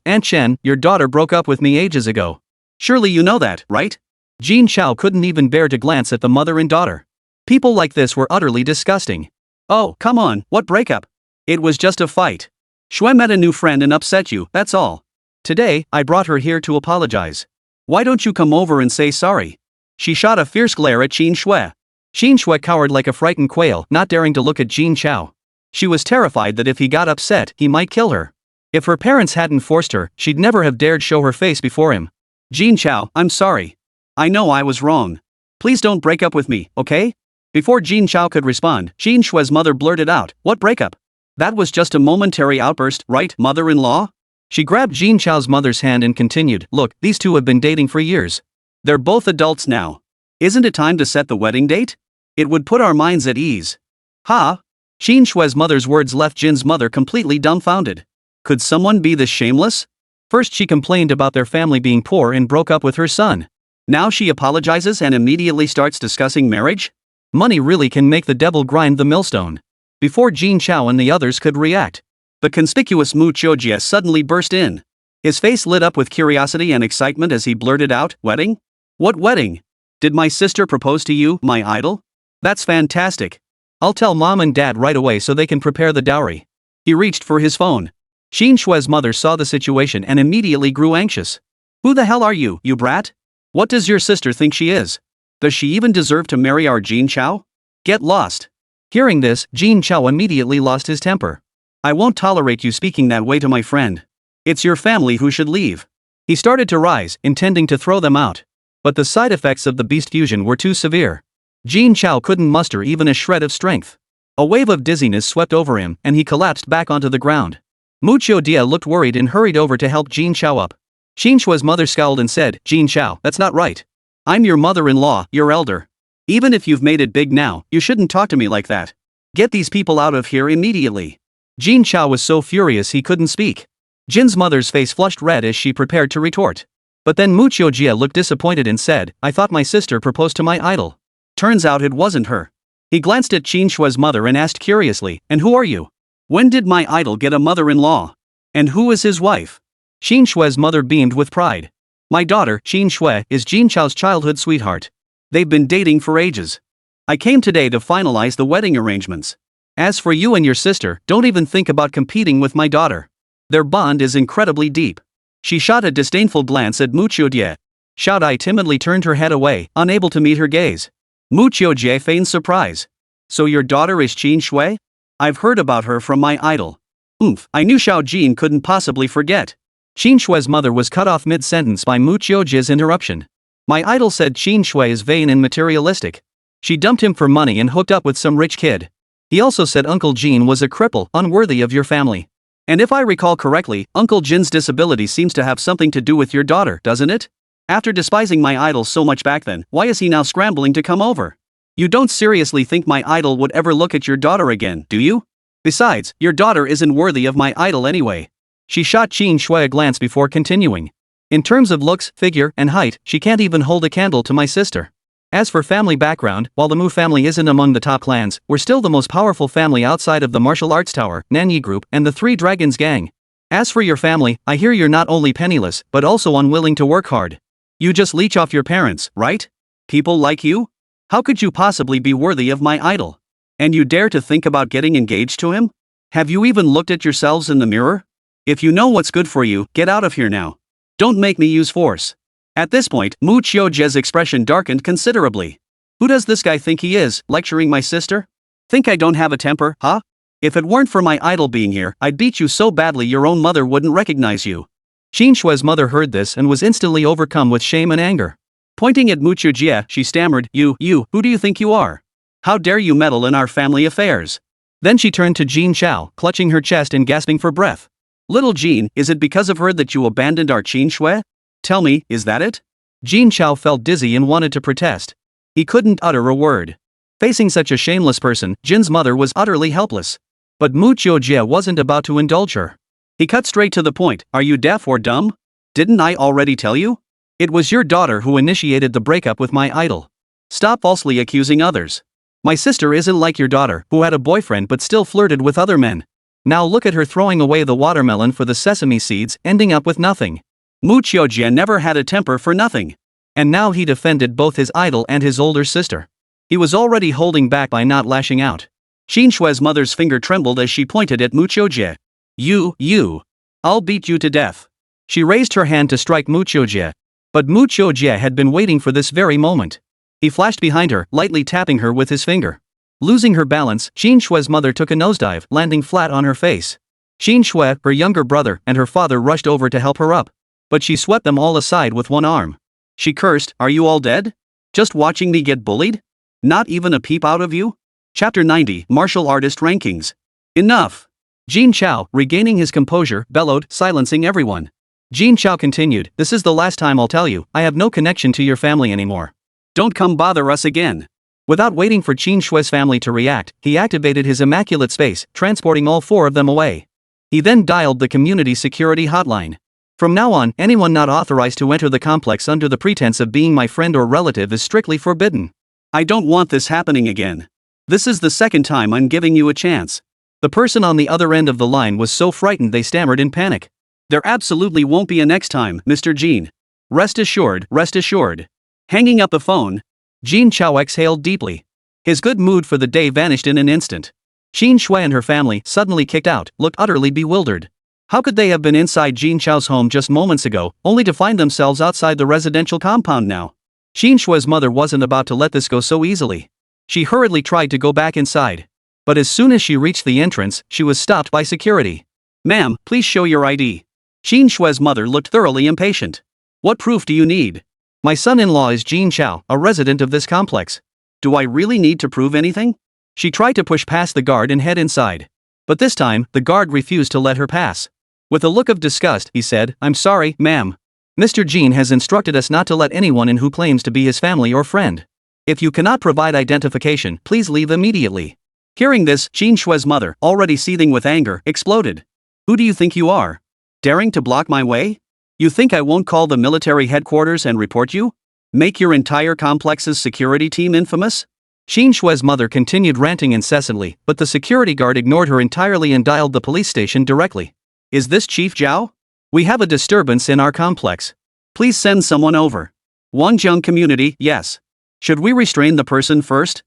Aunt Chen, your daughter broke up with me ages ago. Surely you know that, right? Jin Chao couldn't even bear to glance at the mother and daughter. People like this were utterly disgusting. Oh, come on, what breakup? It was just a fight. Shui met a new friend and upset you, that's all. Today, I brought her here to apologize. Why don't you come over and say sorry? She shot a fierce glare at Qin Shui. Qin Shui cowered like a frightened quail, not daring to look at Jin Chao. She was terrified that if he got upset, he might kill her. If her parents hadn't forced her, she'd never have dared show her face before him. Jin Chao, I'm sorry. I know I was wrong. Please don't break up with me, okay? Before Jin Chao could respond, Qin Shui's mother blurted out, What breakup? That was just a momentary outburst, right, mother-in-law? She grabbed Jin Chao's mother's hand and continued, Look, these two have been dating for years. They're both adults now. Isn't it time to set the wedding date? It would put our minds at ease. Ha? Qin Shui's mother's words left Jin's mother completely dumbfounded. Could someone be this shameless? First she complained about their family being poor and broke up with her son. Now she apologizes and immediately starts discussing marriage? Money really can make the devil grind the millstone. Before Jin Chao and the others could react, the conspicuous Mu Qiujie suddenly burst in. His face lit up with curiosity and excitement as he blurted out, Wedding? What wedding? Did my sister propose to you, my idol? That's fantastic. I'll tell mom and dad right away so they can prepare the dowry. He reached for his phone. Jin Chao's mother saw the situation and immediately grew anxious. Who the hell are you brat? What does your sister think she is? Does she even deserve to marry our Jin Chao? Get lost. Hearing this, Jin Chao immediately lost his temper. I won't tolerate you speaking that way to my friend. It's your family who should leave. He started to rise, intending to throw them out. But the side effects of the beast fusion were too severe. Jin Chao couldn't muster even a shred of strength. A wave of dizziness swept over him, and he collapsed back onto the ground. Mucho Dia looked worried and hurried over to help Jin Chao up. Jin Chao's mother scowled and said, Jin Chao, that's not right. I'm your mother-in-law, your elder. Even if you've made it big now, you shouldn't talk to me like that. Get these people out of here immediately. Jin Chao was so furious he couldn't speak. Jin's mother's face flushed red as she prepared to retort. But then Mucho Dia looked disappointed and said, I thought my sister proposed to my idol. Turns out it wasn't her. He glanced at Jin Chao's mother and asked curiously, and who are you? When did my idol get a mother-in-law? And who is his wife? Jin Chao's mother beamed with pride. My daughter, Jin Chao, is Jin Chao's childhood sweetheart. They've been dating for ages. I came today to finalize the wedding arrangements. As for you and your sister, don't even think about competing with my daughter. Their bond is incredibly deep. She shot a disdainful glance at Mucho Dia. Xiao Dai timidly turned her head away, unable to meet her gaze. Mucho Dia feigned surprise. So your daughter is Jin Chao? I've heard about her from my idol. I knew Xiao Jin couldn't possibly forget. Jin Chao's mother was cut off mid-sentence by Mucho Dia's interruption. My idol said Jin Chao is vain and materialistic. She dumped him for money and hooked up with some rich kid. He also said Uncle Jin was a cripple, unworthy of your family. And if I recall correctly, Uncle Jin's disability seems to have something to do with your daughter, doesn't it? After despising my idol so much back then, why is he now scrambling to come over? You don't seriously think my idol would ever look at your daughter again, do you? Besides, your daughter isn't worthy of my idol anyway. She shot Jin Chao a glance before continuing. In terms of looks, figure, and height, she can't even hold a candle to my sister. As for family background, while the Mu family isn't among the top clans, we're still the most powerful family outside of the martial arts tower, Nanyi Group, and the Three Dragons gang. As for your family, I hear you're not only penniless, but also unwilling to work hard. You just leech off your parents, right? People like you? How could you possibly be worthy of my idol? And you dare to think about getting engaged to him? Have you even looked at yourselves in the mirror? If you know what's good for you, get out of here now. Don't make me use force. At this point, Mucho Dia's expression darkened considerably. Who does this guy think he is, lecturing my sister? Think I don't have a temper, huh? If it weren't for my idol being here, I'd beat you so badly your own mother wouldn't recognize you. Jin Chao's mother heard this and was instantly overcome with shame and anger. Pointing at Mucho Dia, she stammered, You, who do you think you are? How dare you meddle in our family affairs? Then she turned to Jin Chao, clutching her chest and gasping for breath. Little Jin, is it because of her that you abandoned our Jin Chao? Tell me, is that it? Jin Chao felt dizzy and wanted to protest. He couldn't utter a word. Facing such a shameless person, Jin's mother was utterly helpless. But Mucho Dia wasn't about to indulge her. He cut straight to the point, are you deaf or dumb? Didn't I already tell you? It was your daughter who initiated the breakup with my idol. Stop falsely accusing others. My sister isn't like your daughter, who had a boyfriend but still flirted with other men. Now look at her throwing away the watermelon for the sesame seeds, ending up with nothing. Mucho Dia never had a temper for nothing. And now he defended both his idol and his older sister. He was already holding back by not lashing out. Jin Chao's mother's finger trembled as she pointed at Mucho Dia. You. I'll beat you to death. She raised her hand to strike Mucho Dia. But Mucho Dia had been waiting for this very moment. He flashed behind her, lightly tapping her with his finger. Losing her balance, Jin Chao's mother took a nosedive, landing flat on her face. Jin Chao, her younger brother, and her father rushed over to help her up. But she swept them all aside with one arm. She cursed, Are you all dead? Just watching me get bullied? Not even a peep out of you? Chapter 90, Martial Artist Rankings. Enough! Jin Chao, regaining his composure, bellowed, silencing everyone. Jin Chao continued, This is the last time I'll tell you, I have no connection to your family anymore. Don't come bother us again. Without waiting for Jin Chao's family to react, he activated his immaculate space, transporting all four of them away. He then dialed the community security hotline. From now on, anyone not authorized to enter the complex under the pretense of being my friend or relative is strictly forbidden. I don't want this happening again. This is the second time I'm giving you a chance. The person on the other end of the line was so frightened they stammered in panic. There absolutely won't be a next time, Mr. Jin. Rest assured. Hanging up the phone, Jin Chao exhaled deeply. His good mood for the day vanished in an instant. Jin Shui and her family, suddenly kicked out, looked utterly bewildered. How could they have been inside Jin Chao's home just moments ago, only to find themselves outside the residential compound now? Jin Shui's mother wasn't about to let this go so easily. She hurriedly tried to go back inside. But as soon as she reached the entrance, she was stopped by security. "Ma'am, please show your ID." Jin Shui's mother looked thoroughly impatient. "What proof do you need?" "My son-in-law is Jin Chao, a resident of this complex." "Do I really need to prove anything?" She tried to push past the guard and head inside. But this time, the guard refused to let her pass. With a look of disgust, he said, "I'm sorry, ma'am. Mr. Jin has instructed us not to let anyone in who claims to be his family or friend. If you cannot provide identification, please leave immediately." Hearing this, Jin Shui's mother, already seething with anger, exploded. "Who do you think you are? Daring to block my way? You think I won't call the military headquarters and report you? Make your entire complex's security team infamous?" Jin Shui's mother continued ranting incessantly, but the security guard ignored her entirely and dialed the police station directly. "Is this Chief Zhao? We have a disturbance in our complex. Please send someone over." "Wangjiang community, yes. Should we restrain the person first?"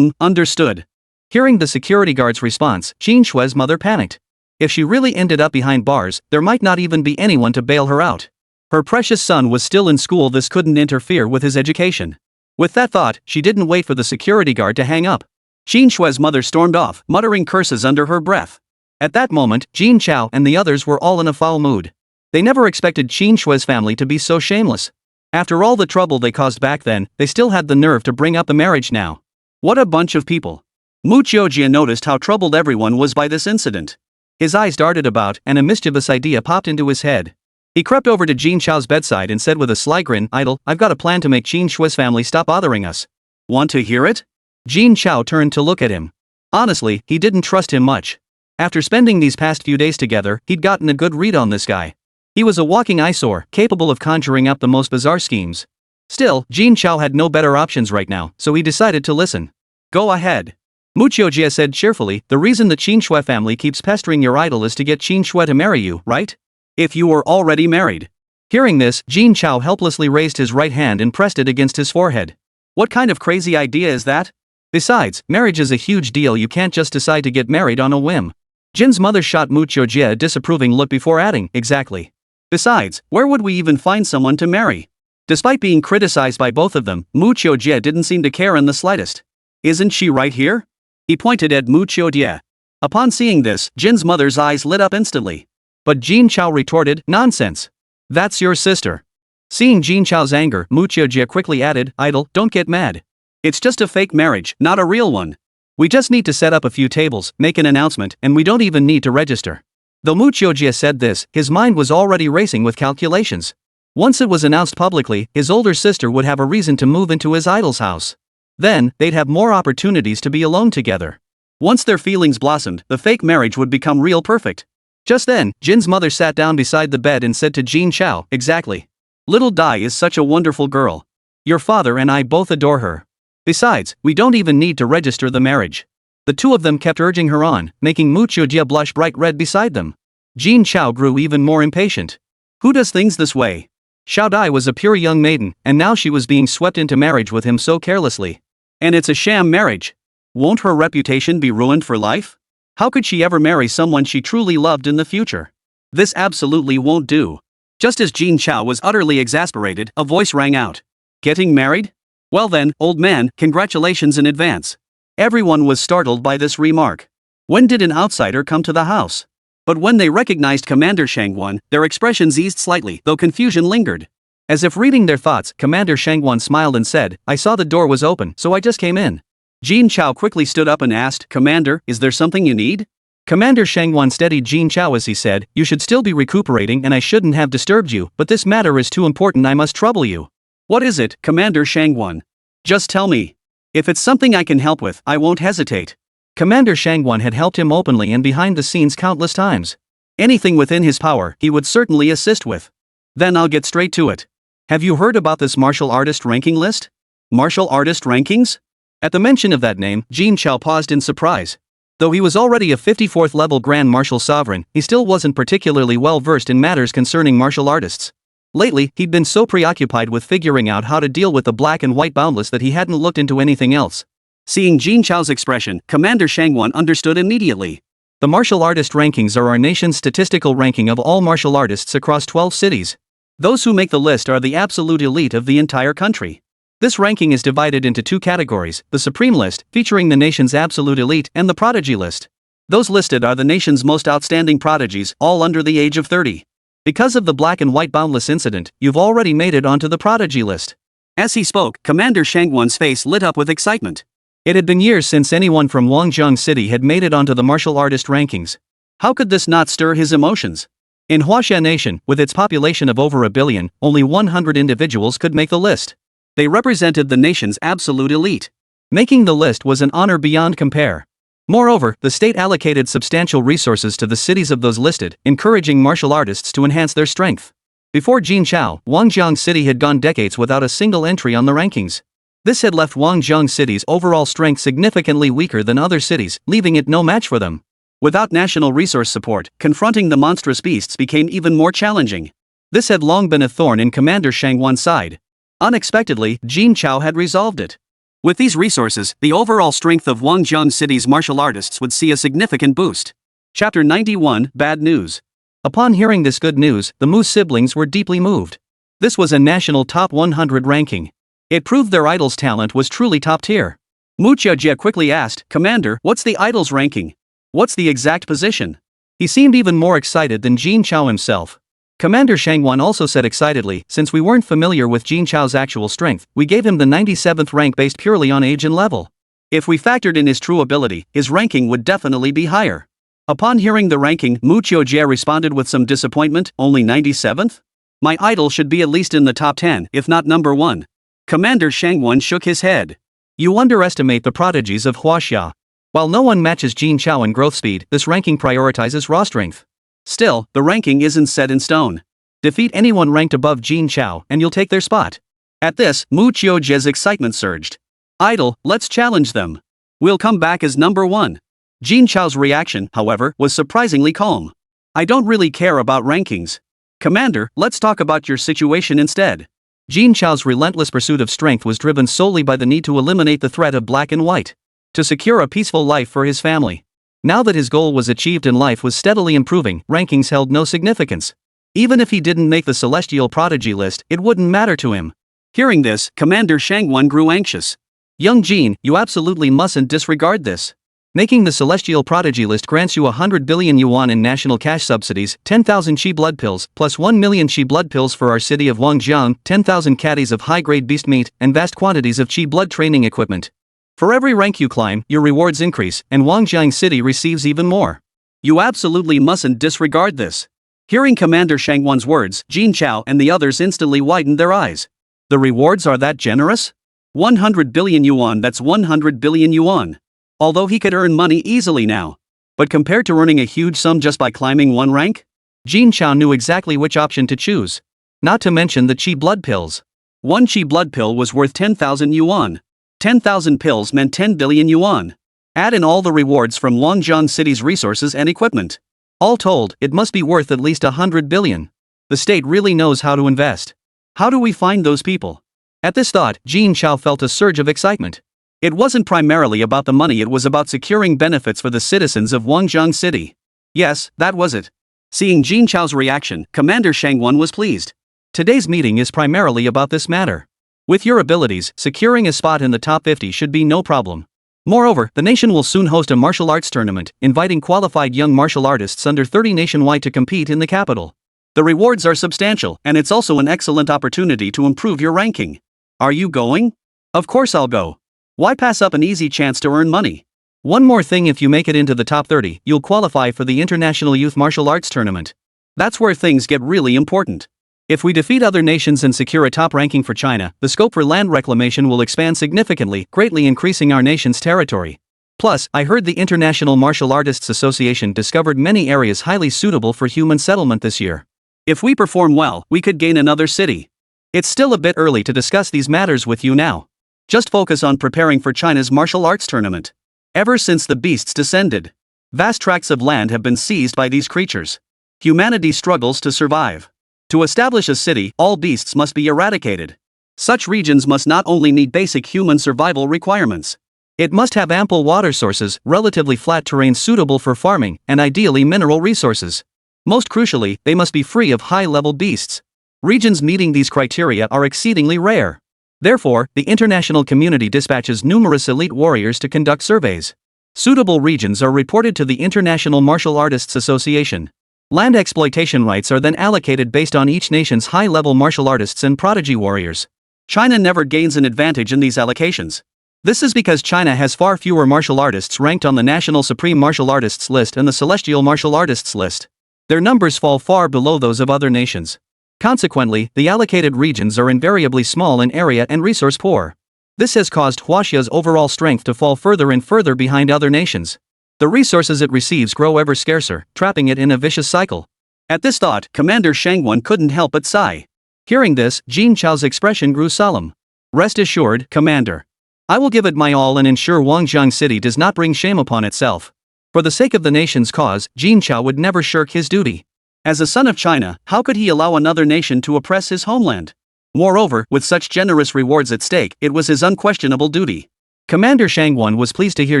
Understood." Hearing the security guard's response, Jin Shui's mother panicked. If she really ended up behind bars, there might not even be anyone to bail her out. Her precious son was still in school, this couldn't interfere with his education. With that thought, she didn't wait for the security guard to hang up. Jin Shui's mother stormed off, muttering curses under her breath. At that moment, Jin Chao and the others were all in a foul mood. They never expected Jin Shui's family to be so shameless. After all the trouble they caused back then, they still had the nerve to bring up the marriage now. What a bunch of people. Mu Qiujie noticed how troubled everyone was by this incident. His eyes darted about, and a mischievous idea popped into his head. He crept over to Jin Chao's bedside and said with a sly grin, "Idol, I've got a plan to make Jin Shui's family stop bothering us." "Want to hear it?" Jin Chao turned to look at him. Honestly, he didn't trust him much. After spending these past few days together, he'd gotten a good read on this guy. He was a walking eyesore, capable of conjuring up the most bizarre schemes. Still, Jin Chao had no better options right now, so he decided to listen. "Go ahead." Mu Qiujie said cheerfully, "The reason the Jin Shui family keeps pestering your idol is to get Jin Shui to marry you, right? If you were already married." Hearing this, Jin Chao helplessly raised his right hand and pressed it against his forehead. What kind of crazy idea is that? Besides, marriage is a huge deal, you can't just decide to get married on a whim. Jin's mother shot Mu Qiujie a disapproving look before adding, "Exactly. Besides, where would we even find someone to marry?" Despite being criticized by both of them, Mu Qiujie didn't seem to care in the slightest. "Isn't she right here?" He pointed at Mu Qiujie. Upon seeing this, Jin's mother's eyes lit up instantly. But Jin Chao retorted, "Nonsense. That's your sister." Seeing Jin Chao's anger, Mu Qiujie quickly added, "Idol, don't get mad. It's just a fake marriage, not a real one. We just need to set up a few tables, make an announcement, and we don't even need to register." Though Mu Qiujie said this, his mind was already racing with calculations. Once it was announced publicly, his older sister would have a reason to move into his idol's house. Then, they'd have more opportunities to be alone together. Once their feelings blossomed, the fake marriage would become real perfect. Just then, Jin's mother sat down beside the bed and said to Jin Chao, "Exactly. Little Dai is such a wonderful girl. Your father and I both adore her. Besides, we don't even need to register the marriage." The two of them kept urging her on, making Mu Qiujie blush bright red beside them. Jin Chao grew even more impatient. Who does things this way? Xiao Dai was a pure young maiden, and now she was being swept into marriage with him so carelessly. And it's a sham marriage. Won't her reputation be ruined for life? How could she ever marry someone she truly loved in the future? This absolutely won't do. Just as Jin Chao was utterly exasperated, a voice rang out. "Getting married? Well then, old man, congratulations in advance." Everyone was startled by this remark. When did an outsider come to the house? But when they recognized Commander Shangwan, their expressions eased slightly, though confusion lingered. As if reading their thoughts, Commander Shangwan smiled and said, "I saw the door was open, so I just came in." Jin Chao quickly stood up and asked, "Commander, is there something you need?" Commander Shangwan steadied Jin Chao as he said, "You should still be recuperating and I shouldn't have disturbed you, but this matter is too important, I must trouble you." "What is it, Commander Shangwan? Just tell me. If it's something I can help with, I won't hesitate." Commander Shangwan had helped him openly and behind the scenes countless times. Anything within his power, he would certainly assist with. "Then I'll get straight to it. Have you heard about this martial artist ranking list?" "Martial artist rankings?" At the mention of that name, Jin Chao paused in surprise. Though he was already a 54th level Grand Martial Sovereign, he still wasn't particularly well versed in matters concerning martial artists. Lately, he'd been so preoccupied with figuring out how to deal with the black and white boundless that he hadn't looked into anything else. Seeing Jin Chao's expression, Commander Shangwan understood immediately. The martial artist rankings are our nation's statistical ranking of all martial artists across 12 cities. Those who make the list are the absolute elite of the entire country. This ranking is divided into two categories, the Supreme List, featuring the nation's absolute elite, and the Prodigy List. Those listed are the nation's most outstanding prodigies, all under the age of 30. Because of the black and white boundless incident, you've already made it onto the Prodigy List. As he spoke, Commander Shangwan's face lit up with excitement. It had been years since anyone from Wangjiang City had made it onto the martial artist rankings. How could this not stir his emotions? In Huaxia Nation, with its population of over 1 billion, only 100 individuals could make the list. They represented the nation's absolute elite. Making the list was an honor beyond compare. Moreover, the state allocated substantial resources to the cities of those listed, encouraging martial artists to enhance their strength. Before Jin Chao, Wangjiang City had gone decades without a single entry on the rankings. This had left Wangjiang City's overall strength significantly weaker than other cities, leaving it no match for them. Without national resource support, confronting the monstrous beasts became even more challenging. This had long been a thorn in Commander Shangwan's side. Unexpectedly, Jin Chao had resolved it. With these resources, the overall strength of Wangjiang City's martial artists would see a significant boost. Chapter 91, Bad News. Upon hearing this good news, the Mu siblings were deeply moved. This was a national top 100 ranking. It proved their idol's talent was truly top tier. Mu Qiujie quickly asked, "Commander, what's the idol's ranking? What's the exact position?" He seemed even more excited than Jin Chao himself. Commander Shangwan also said excitedly, "Since we weren't familiar with Jin Chao's actual strength, we gave him the 97th rank based purely on age and level. If we factored in his true ability, his ranking would definitely be higher." Upon hearing the ranking, Mu Qiujie responded with some disappointment, "Only 97th? My idol should be at least in the top 10, if not number 1. Commander Shangwan shook his head. "You underestimate the prodigies of Huaxia. While no one matches Jin Chao in growth speed, this ranking prioritizes raw strength. Still, the ranking isn't set in stone. Defeat anyone ranked above Jin Chao, and you'll take their spot." At this, Mu Qiujie's excitement surged. "Idol, let's challenge them. We'll come back as number 1. Jin Chao's reaction, however, was surprisingly calm. "I don't really care about rankings. Commander, let's talk about your situation instead." Jin Chao's relentless pursuit of strength was driven solely by the need to eliminate the threat of black and white. To secure a peaceful life for his family. Now that his goal was achieved and life was steadily improving, rankings held no significance. Even if he didn't make the Celestial Prodigy list, it wouldn't matter to him. Hearing this, Commander Shangwan grew anxious. "Young Jin, you absolutely mustn't disregard this. Making the Celestial Prodigy list grants you 100 billion yuan in national cash subsidies, 10,000 chi blood pills, plus 1 million chi blood pills for our city of Wangjiang, 10,000 caddies of high-grade beast meat, and vast quantities of chi blood training equipment. For every rank you climb, your rewards increase, and Wangjiang City receives even more. You absolutely mustn't disregard this." Hearing Commander Shangwan's words, Jin Chao and the others instantly widened their eyes. The rewards are that generous? 100 billion yuan, that's 100 billion yuan. Although he could earn money easily now. But compared to earning a huge sum just by climbing one rank? Jin Chao knew exactly which option to choose. Not to mention the chi blood pills. One chi blood pill was worth 10,000 yuan. 10,000 pills meant 10 billion yuan. Add in all the rewards from Wangjiang City's resources and equipment. All told, it must be worth at least 100 billion. The state really knows how to invest. How do we find those people? At this thought, Jin Chao felt a surge of excitement. It wasn't primarily about the money, it was about securing benefits for the citizens of Wangjiang City. Yes, that was it. Seeing Jin Chao's reaction, Commander Shangwan was pleased. Today's meeting is primarily about this matter. With your abilities, securing a spot in the top 50 should be no problem. Moreover, the nation will soon host a martial arts tournament, inviting qualified young martial artists under 30 nationwide to compete in the capital. The rewards are substantial, and it's also an excellent opportunity to improve your ranking. Are you going? Of course I'll go. Why pass up an easy chance to earn money? One more thing, if you make it into the top 30, you'll qualify for the International Youth Martial Arts Tournament. That's where things get really important. If we defeat other nations and secure a top ranking for China, the scope for land reclamation will expand significantly, greatly increasing our nation's territory. Plus, I heard the International Martial Artists Association discovered many areas highly suitable for human settlement this year. If we perform well, we could gain another city. It's still a bit early to discuss these matters with you now. Just focus on preparing for China's martial arts tournament. Ever since the beasts descended, vast tracts of land have been seized by these creatures. Humanity struggles to survive. To establish a city, all beasts must be eradicated. Such regions must not only meet basic human survival requirements, It must have ample water sources, relatively flat terrain suitable for farming, and ideally mineral resources. Most crucially, they must be free of high-level beasts. Regions meeting these criteria are exceedingly rare. Therefore, the international community dispatches numerous elite warriors to conduct surveys. Suitable regions are reported to the International Martial Artists Association. Land exploitation rights are then allocated based on each nation's high-level martial artists and prodigy warriors. China never gains an advantage in these allocations. This is because China has far fewer martial artists ranked on the National Supreme Martial Artists list and the Celestial Martial Artists list. Their numbers fall far below those of other nations. Consequently, the allocated regions are invariably small in area and resource poor. This has caused Huaxia's overall strength to fall further and further behind other nations. The resources it receives grow ever scarcer, trapping it in a vicious cycle. At this thought, Commander Shangwan couldn't help but sigh. Hearing this, Jin Chao's expression grew solemn. Rest assured, Commander. I will give it my all and ensure Wangjiang City does not bring shame upon itself. For the sake of the nation's cause, Jin Chao would never shirk his duty. As a son of China, how could he allow another nation to oppress his homeland? Moreover, with such generous rewards at stake, it was his unquestionable duty. Commander Shangwan was pleased to hear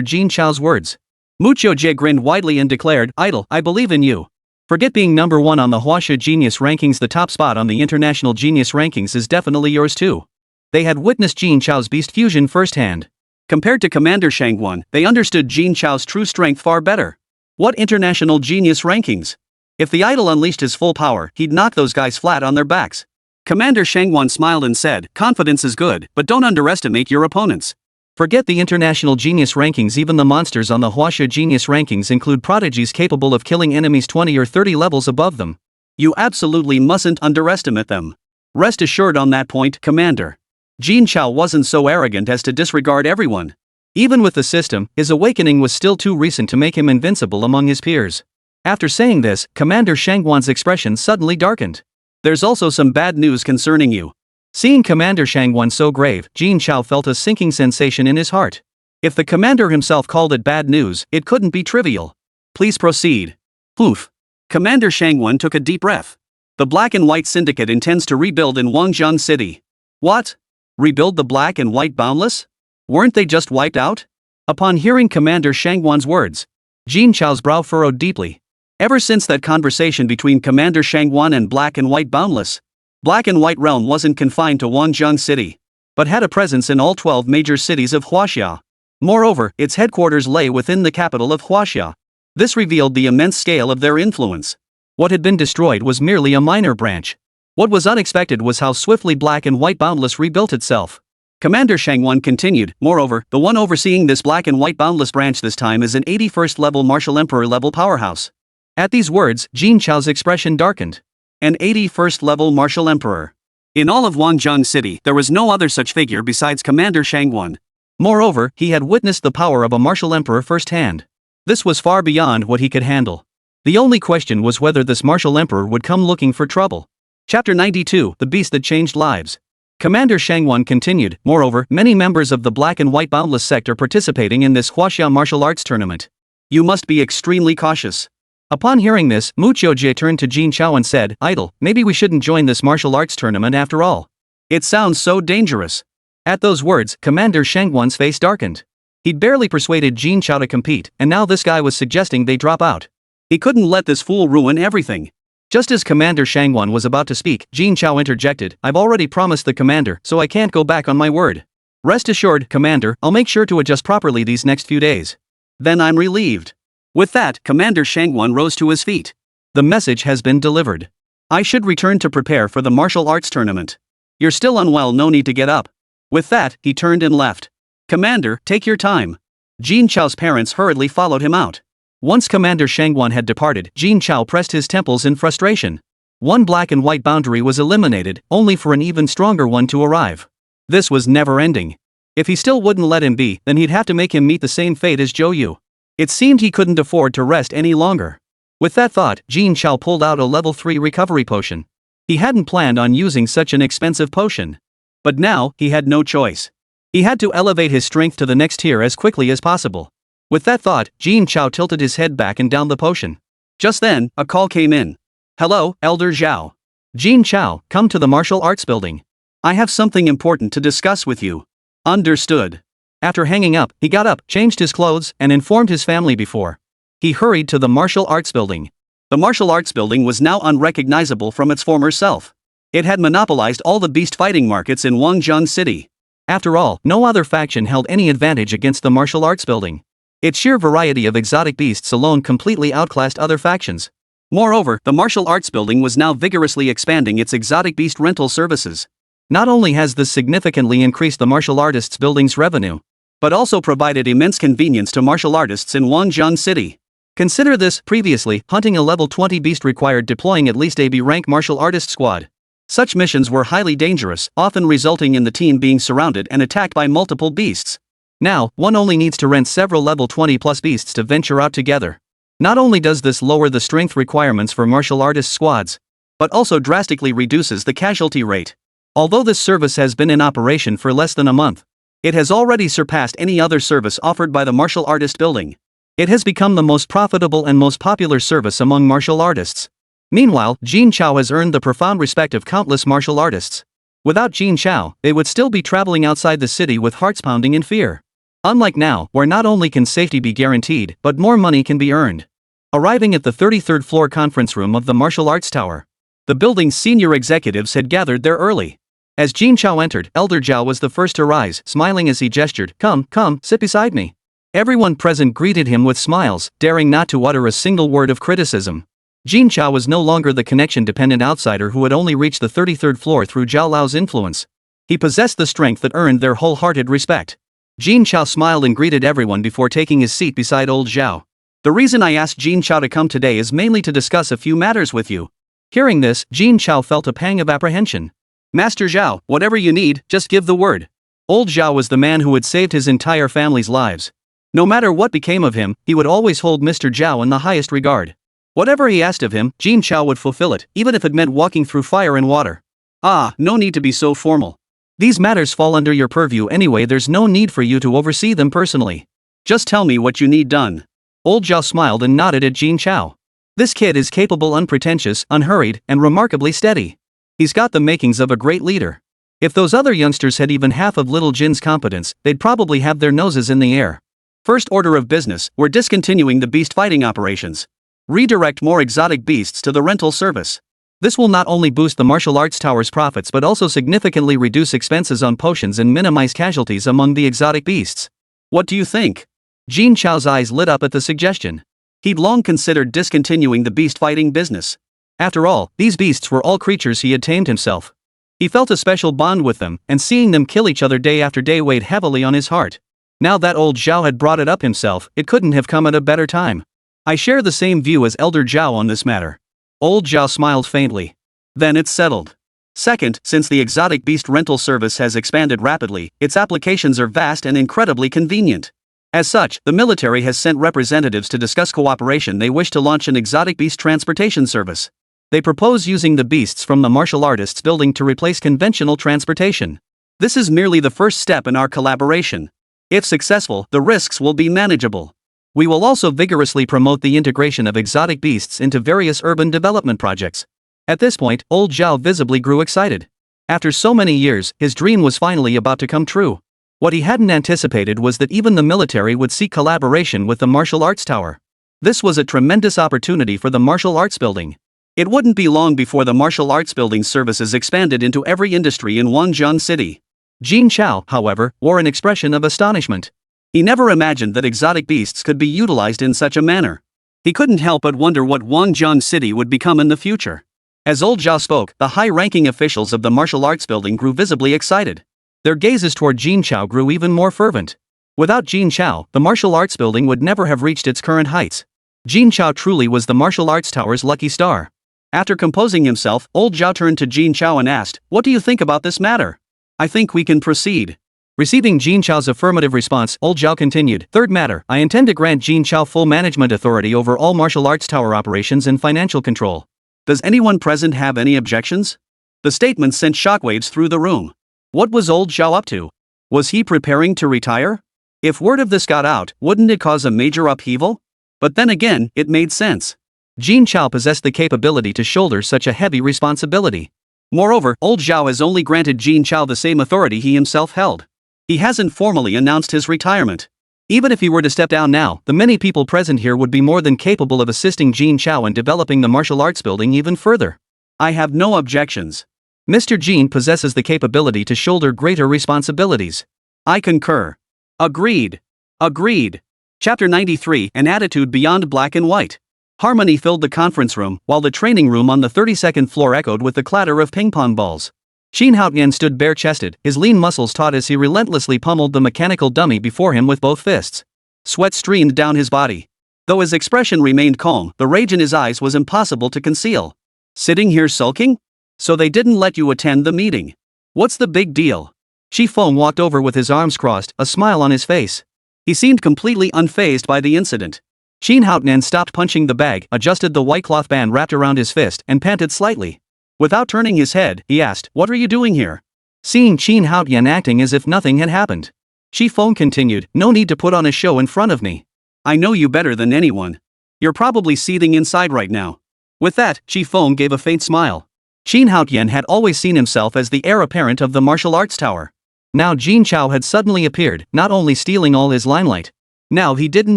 Jin Chao's words. Mucho Jie grinned widely and declared, "Idol, I believe in you. Forget being number one on the Huaxia Genius Rankings. The top spot on the International Genius Rankings is definitely yours too." They had witnessed Jin Chao's beast fusion firsthand. Compared to Commander Shangwan, they understood Jin Chao's true strength far better. What international genius rankings? If the idol unleashed his full power, he'd knock those guys flat on their backs. Commander Shangwan smiled and said, "Confidence is good, but don't underestimate your opponents. Forget the international genius rankings. Even the monsters on the Huaxia Genius Rankings include prodigies capable of killing enemies 20 or 30 levels above them. You absolutely mustn't underestimate them. Rest assured on that point, Commander." Jin Chao wasn't so arrogant as to disregard everyone. Even with the system, his awakening was still too recent to make him invincible among his peers. After saying this, Commander Shangwan's expression suddenly darkened. "There's also some bad news concerning you." Seeing Commander Shangwan so grave, Jin Chao felt a sinking sensation in his heart. If the commander himself called it bad news, it couldn't be trivial. "Please proceed." Poof. Commander Shangwan took a deep breath. "The Black and White Syndicate intends to rebuild in Wangjiang City." "What? Rebuild the Black and White Boundless? Weren't they just wiped out?" Upon hearing Commander Shangwan's words, Jin Chao's brow furrowed deeply. Ever since that conversation between Commander Shangwan and Black and White Boundless, Black and White Realm wasn't confined to Wangjiang City, but had a presence in all 12 major cities of Huaxia. Moreover, its headquarters lay within the capital of Huaxia. This revealed the immense scale of their influence. What had been destroyed was merely a minor branch. What was unexpected was how swiftly Black and White Boundless rebuilt itself. Commander Shangwan continued, "Moreover, the one overseeing this Black and White Boundless branch this time is an 81st level Martial Emperor level powerhouse." At these words, Jin Chao's expression darkened. An 81st level Martial Emperor. In all of Wangjiang City, there was no other such figure besides Commander Shangwan. Moreover, he had witnessed the power of a Martial Emperor firsthand. This was far beyond what he could handle. The only question was whether this Martial Emperor would come looking for trouble. Chapter 92, The Beast That Changed Lives. Commander Shangwan continued, "Moreover, many members of the Black and White Boundless sect are participating in this Huaxia martial arts tournament. You must be extremely cautious." Upon hearing this, Mucho Jie turned to Jin Chao and said, "Idol, maybe we shouldn't join this martial arts tournament after all. It sounds so dangerous." At those words, Commander Shangwan's face darkened. He'd barely persuaded Jin Chao to compete, and now this guy was suggesting they drop out. He couldn't let this fool ruin everything. Just as Commander Shangwan was about to speak, Jin Chao interjected, "I've already promised the commander, so I can't go back on my word. Rest assured, Commander, I'll make sure to adjust properly these next few days." "Then I'm relieved." With that, Commander Shangwan rose to his feet. "The message has been delivered. I should return to prepare for the martial arts tournament. You're still unwell, no need to get up." With that, he turned and left. "Commander, take your time." Jin Chao's parents hurriedly followed him out. Once Commander Shangwan had departed, Jin Chao pressed his temples in frustration. One Black and White boundary was eliminated, only for an even stronger one to arrive. This was never ending. If he still wouldn't let him be, then he'd have to make him meet the same fate as Zhou Yu. It seemed he couldn't afford to rest any longer. With that thought, Jin Chao pulled out a level 3 recovery potion. He hadn't planned on using such an expensive potion. But now, he had no choice. He had to elevate his strength to the next tier as quickly as possible. With that thought, Jin Chao tilted his head back and downed the potion. Just then, a call came in. "Hello, Elder Zhao. Jin Chao, come to the martial arts building. I have something important to discuss with you." "Understood." After hanging up, he got up, changed his clothes, and informed his family before he hurried to the martial arts building. The martial arts building was now unrecognizable from its former self. It had monopolized all the beast fighting markets in Wangjang City. After all, no other faction held any advantage against the martial arts building. Its sheer variety of exotic beasts alone completely outclassed other factions. Moreover, the martial arts building was now vigorously expanding its exotic beast rental services. Not only has this significantly increased the martial artists building's revenue, but also provided immense convenience to martial artists in Wangjang City. Consider this: previously, hunting a level 20 beast required deploying at least a B rank martial artist squad. Such missions were highly dangerous, often resulting in the team being surrounded and attacked by multiple beasts. Now, one only needs to rent several level 20 plus beasts to venture out together. Not only does this lower the strength requirements for martial artist squads, but also drastically reduces the casualty rate. Although this service has been in operation for less than a month, it has already surpassed any other service offered by the martial artist building. It has become the most profitable and most popular service among martial artists. Meanwhile, Jin Chao has earned the profound respect of countless martial artists. Without Jin Chao, they would still be traveling outside the city with hearts pounding in fear. Unlike now, where not only can safety be guaranteed, but more money can be earned. Arriving at the 33rd floor conference room of the martial arts tower, the building's senior executives had gathered there early. As Jin Chao entered, Elder Zhao was the first to rise, smiling as he gestured, "Come, sit beside me." Everyone present greeted him with smiles, daring not to utter a single word of criticism. Jin Chao was no longer the connection-dependent outsider who had only reached the 33rd floor through Zhao Lao's influence. He possessed the strength that earned their wholehearted respect. Jin Chao smiled and greeted everyone before taking his seat beside old Zhao. "The reason I asked Jin Chao to come today is mainly to discuss a few matters with you." Hearing this, Jin Chao felt a pang of apprehension. "Master Zhao, whatever you need, just give the word." Old Zhao was the man who had saved his entire family's lives. No matter what became of him, he would always hold Mr. Zhao in the highest regard. Whatever he asked of him, Jin Chao would fulfill it, even if it meant walking through fire and water. "Ah, no need to be so formal. These matters fall under your purview anyway, there's no need for you to oversee them personally. Just tell me what you need done." Old Zhao smiled and nodded at Jin Chao. This kid is capable, unpretentious, unhurried, and remarkably steady. He's got the makings of a great leader. If those other youngsters had even half of little Jin's competence, they'd probably have their noses in the air. First order of business, we're discontinuing the beast fighting operations. Redirect more exotic beasts to the rental service. This will not only boost the martial arts tower's profits but also significantly reduce expenses on potions and minimize casualties among the exotic beasts. What do you think? Jin Chao's eyes lit up at the suggestion. He'd long considered discontinuing the beast fighting business. After all, these beasts were all creatures he had tamed himself. He felt a special bond with them, and seeing them kill each other day after day weighed heavily on his heart. Now that old Zhao had brought it up himself, it couldn't have come at a better time. "I share the same view as Elder Zhao on this matter." Old Zhao smiled faintly. "Then it's settled. Second, since the exotic beast rental service has expanded rapidly, its applications are vast and incredibly convenient. As such, the military has sent representatives to discuss cooperation. They wish to launch an exotic beast transportation service. They propose using the beasts from the martial artists building to replace conventional transportation. This is merely the first step in our collaboration. If successful, the risks will be manageable. We will also vigorously promote the integration of exotic beasts into various urban development projects." At this point, old Zhao visibly grew excited. After so many years, his dream was finally about to come true. What he hadn't anticipated was that even the military would seek collaboration with the martial arts tower. This was a tremendous opportunity for the martial arts building. It wouldn't be long before the martial arts building services expanded into every industry in Wangjang City. Jin Chao, however, wore an expression of astonishment. He never imagined that exotic beasts could be utilized in such a manner. He couldn't help but wonder what Wangjang City would become in the future. As old Zhao spoke, the high-ranking officials of the martial arts building grew visibly excited. Their gazes toward Jin Chao grew even more fervent. Without Jin Chao, the martial arts building would never have reached its current heights. Jin Chao truly was the martial arts tower's lucky star. After composing himself, old Zhao turned to Jin Chao and asked, "What do you think about this matter?" "I think we can proceed." Receiving Jin Chao's affirmative response, old Zhao continued, "Third matter, I intend to grant Jin Chao full management authority over all martial arts tower operations and financial control. Does anyone present have any objections?" The statement sent shockwaves through the room. What was old Zhao up to? Was he preparing to retire? If word of this got out, wouldn't it cause a major upheaval? But then again, it made sense. Jin Chao possessed the capability to shoulder such a heavy responsibility. Moreover, old Zhao has only granted Jin Chao the same authority he himself held. He hasn't formally announced his retirement. Even if he were to step down now, the many people present here would be more than capable of assisting Jin Chao in developing the martial arts building even further. I have no objections. Mr. Jin possesses the capability to shoulder greater responsibilities. I concur. Agreed. Agreed. Chapter 93, An Attitude Beyond Black and White. Harmony filled the conference room, while the training room on the 32nd floor echoed with the clatter of ping-pong balls. Qin Haotian stood bare-chested, his lean muscles taut as he relentlessly pummeled the mechanical dummy before him with both fists. Sweat streamed down his body. Though his expression remained calm, the rage in his eyes was impossible to conceal. Sitting here sulking? So they didn't let you attend the meeting. What's the big deal? Shi Feng walked over with his arms crossed, a smile on his face. He seemed completely unfazed by the incident. Qin Haotian stopped punching the bag, adjusted the white cloth band wrapped around his fist, and panted slightly. Without turning his head, he asked, "What are you doing here?" Seeing Qin Haotian acting as if nothing had happened, Shi Feng continued, "No need to put on a show in front of me. I know you better than anyone. You're probably seething inside right now." With that, Shi Feng gave a faint smile. Qin Haotian had always seen himself as the heir apparent of the martial arts tower. Now Jin Chao had suddenly appeared, not only stealing all his limelight. Now he didn't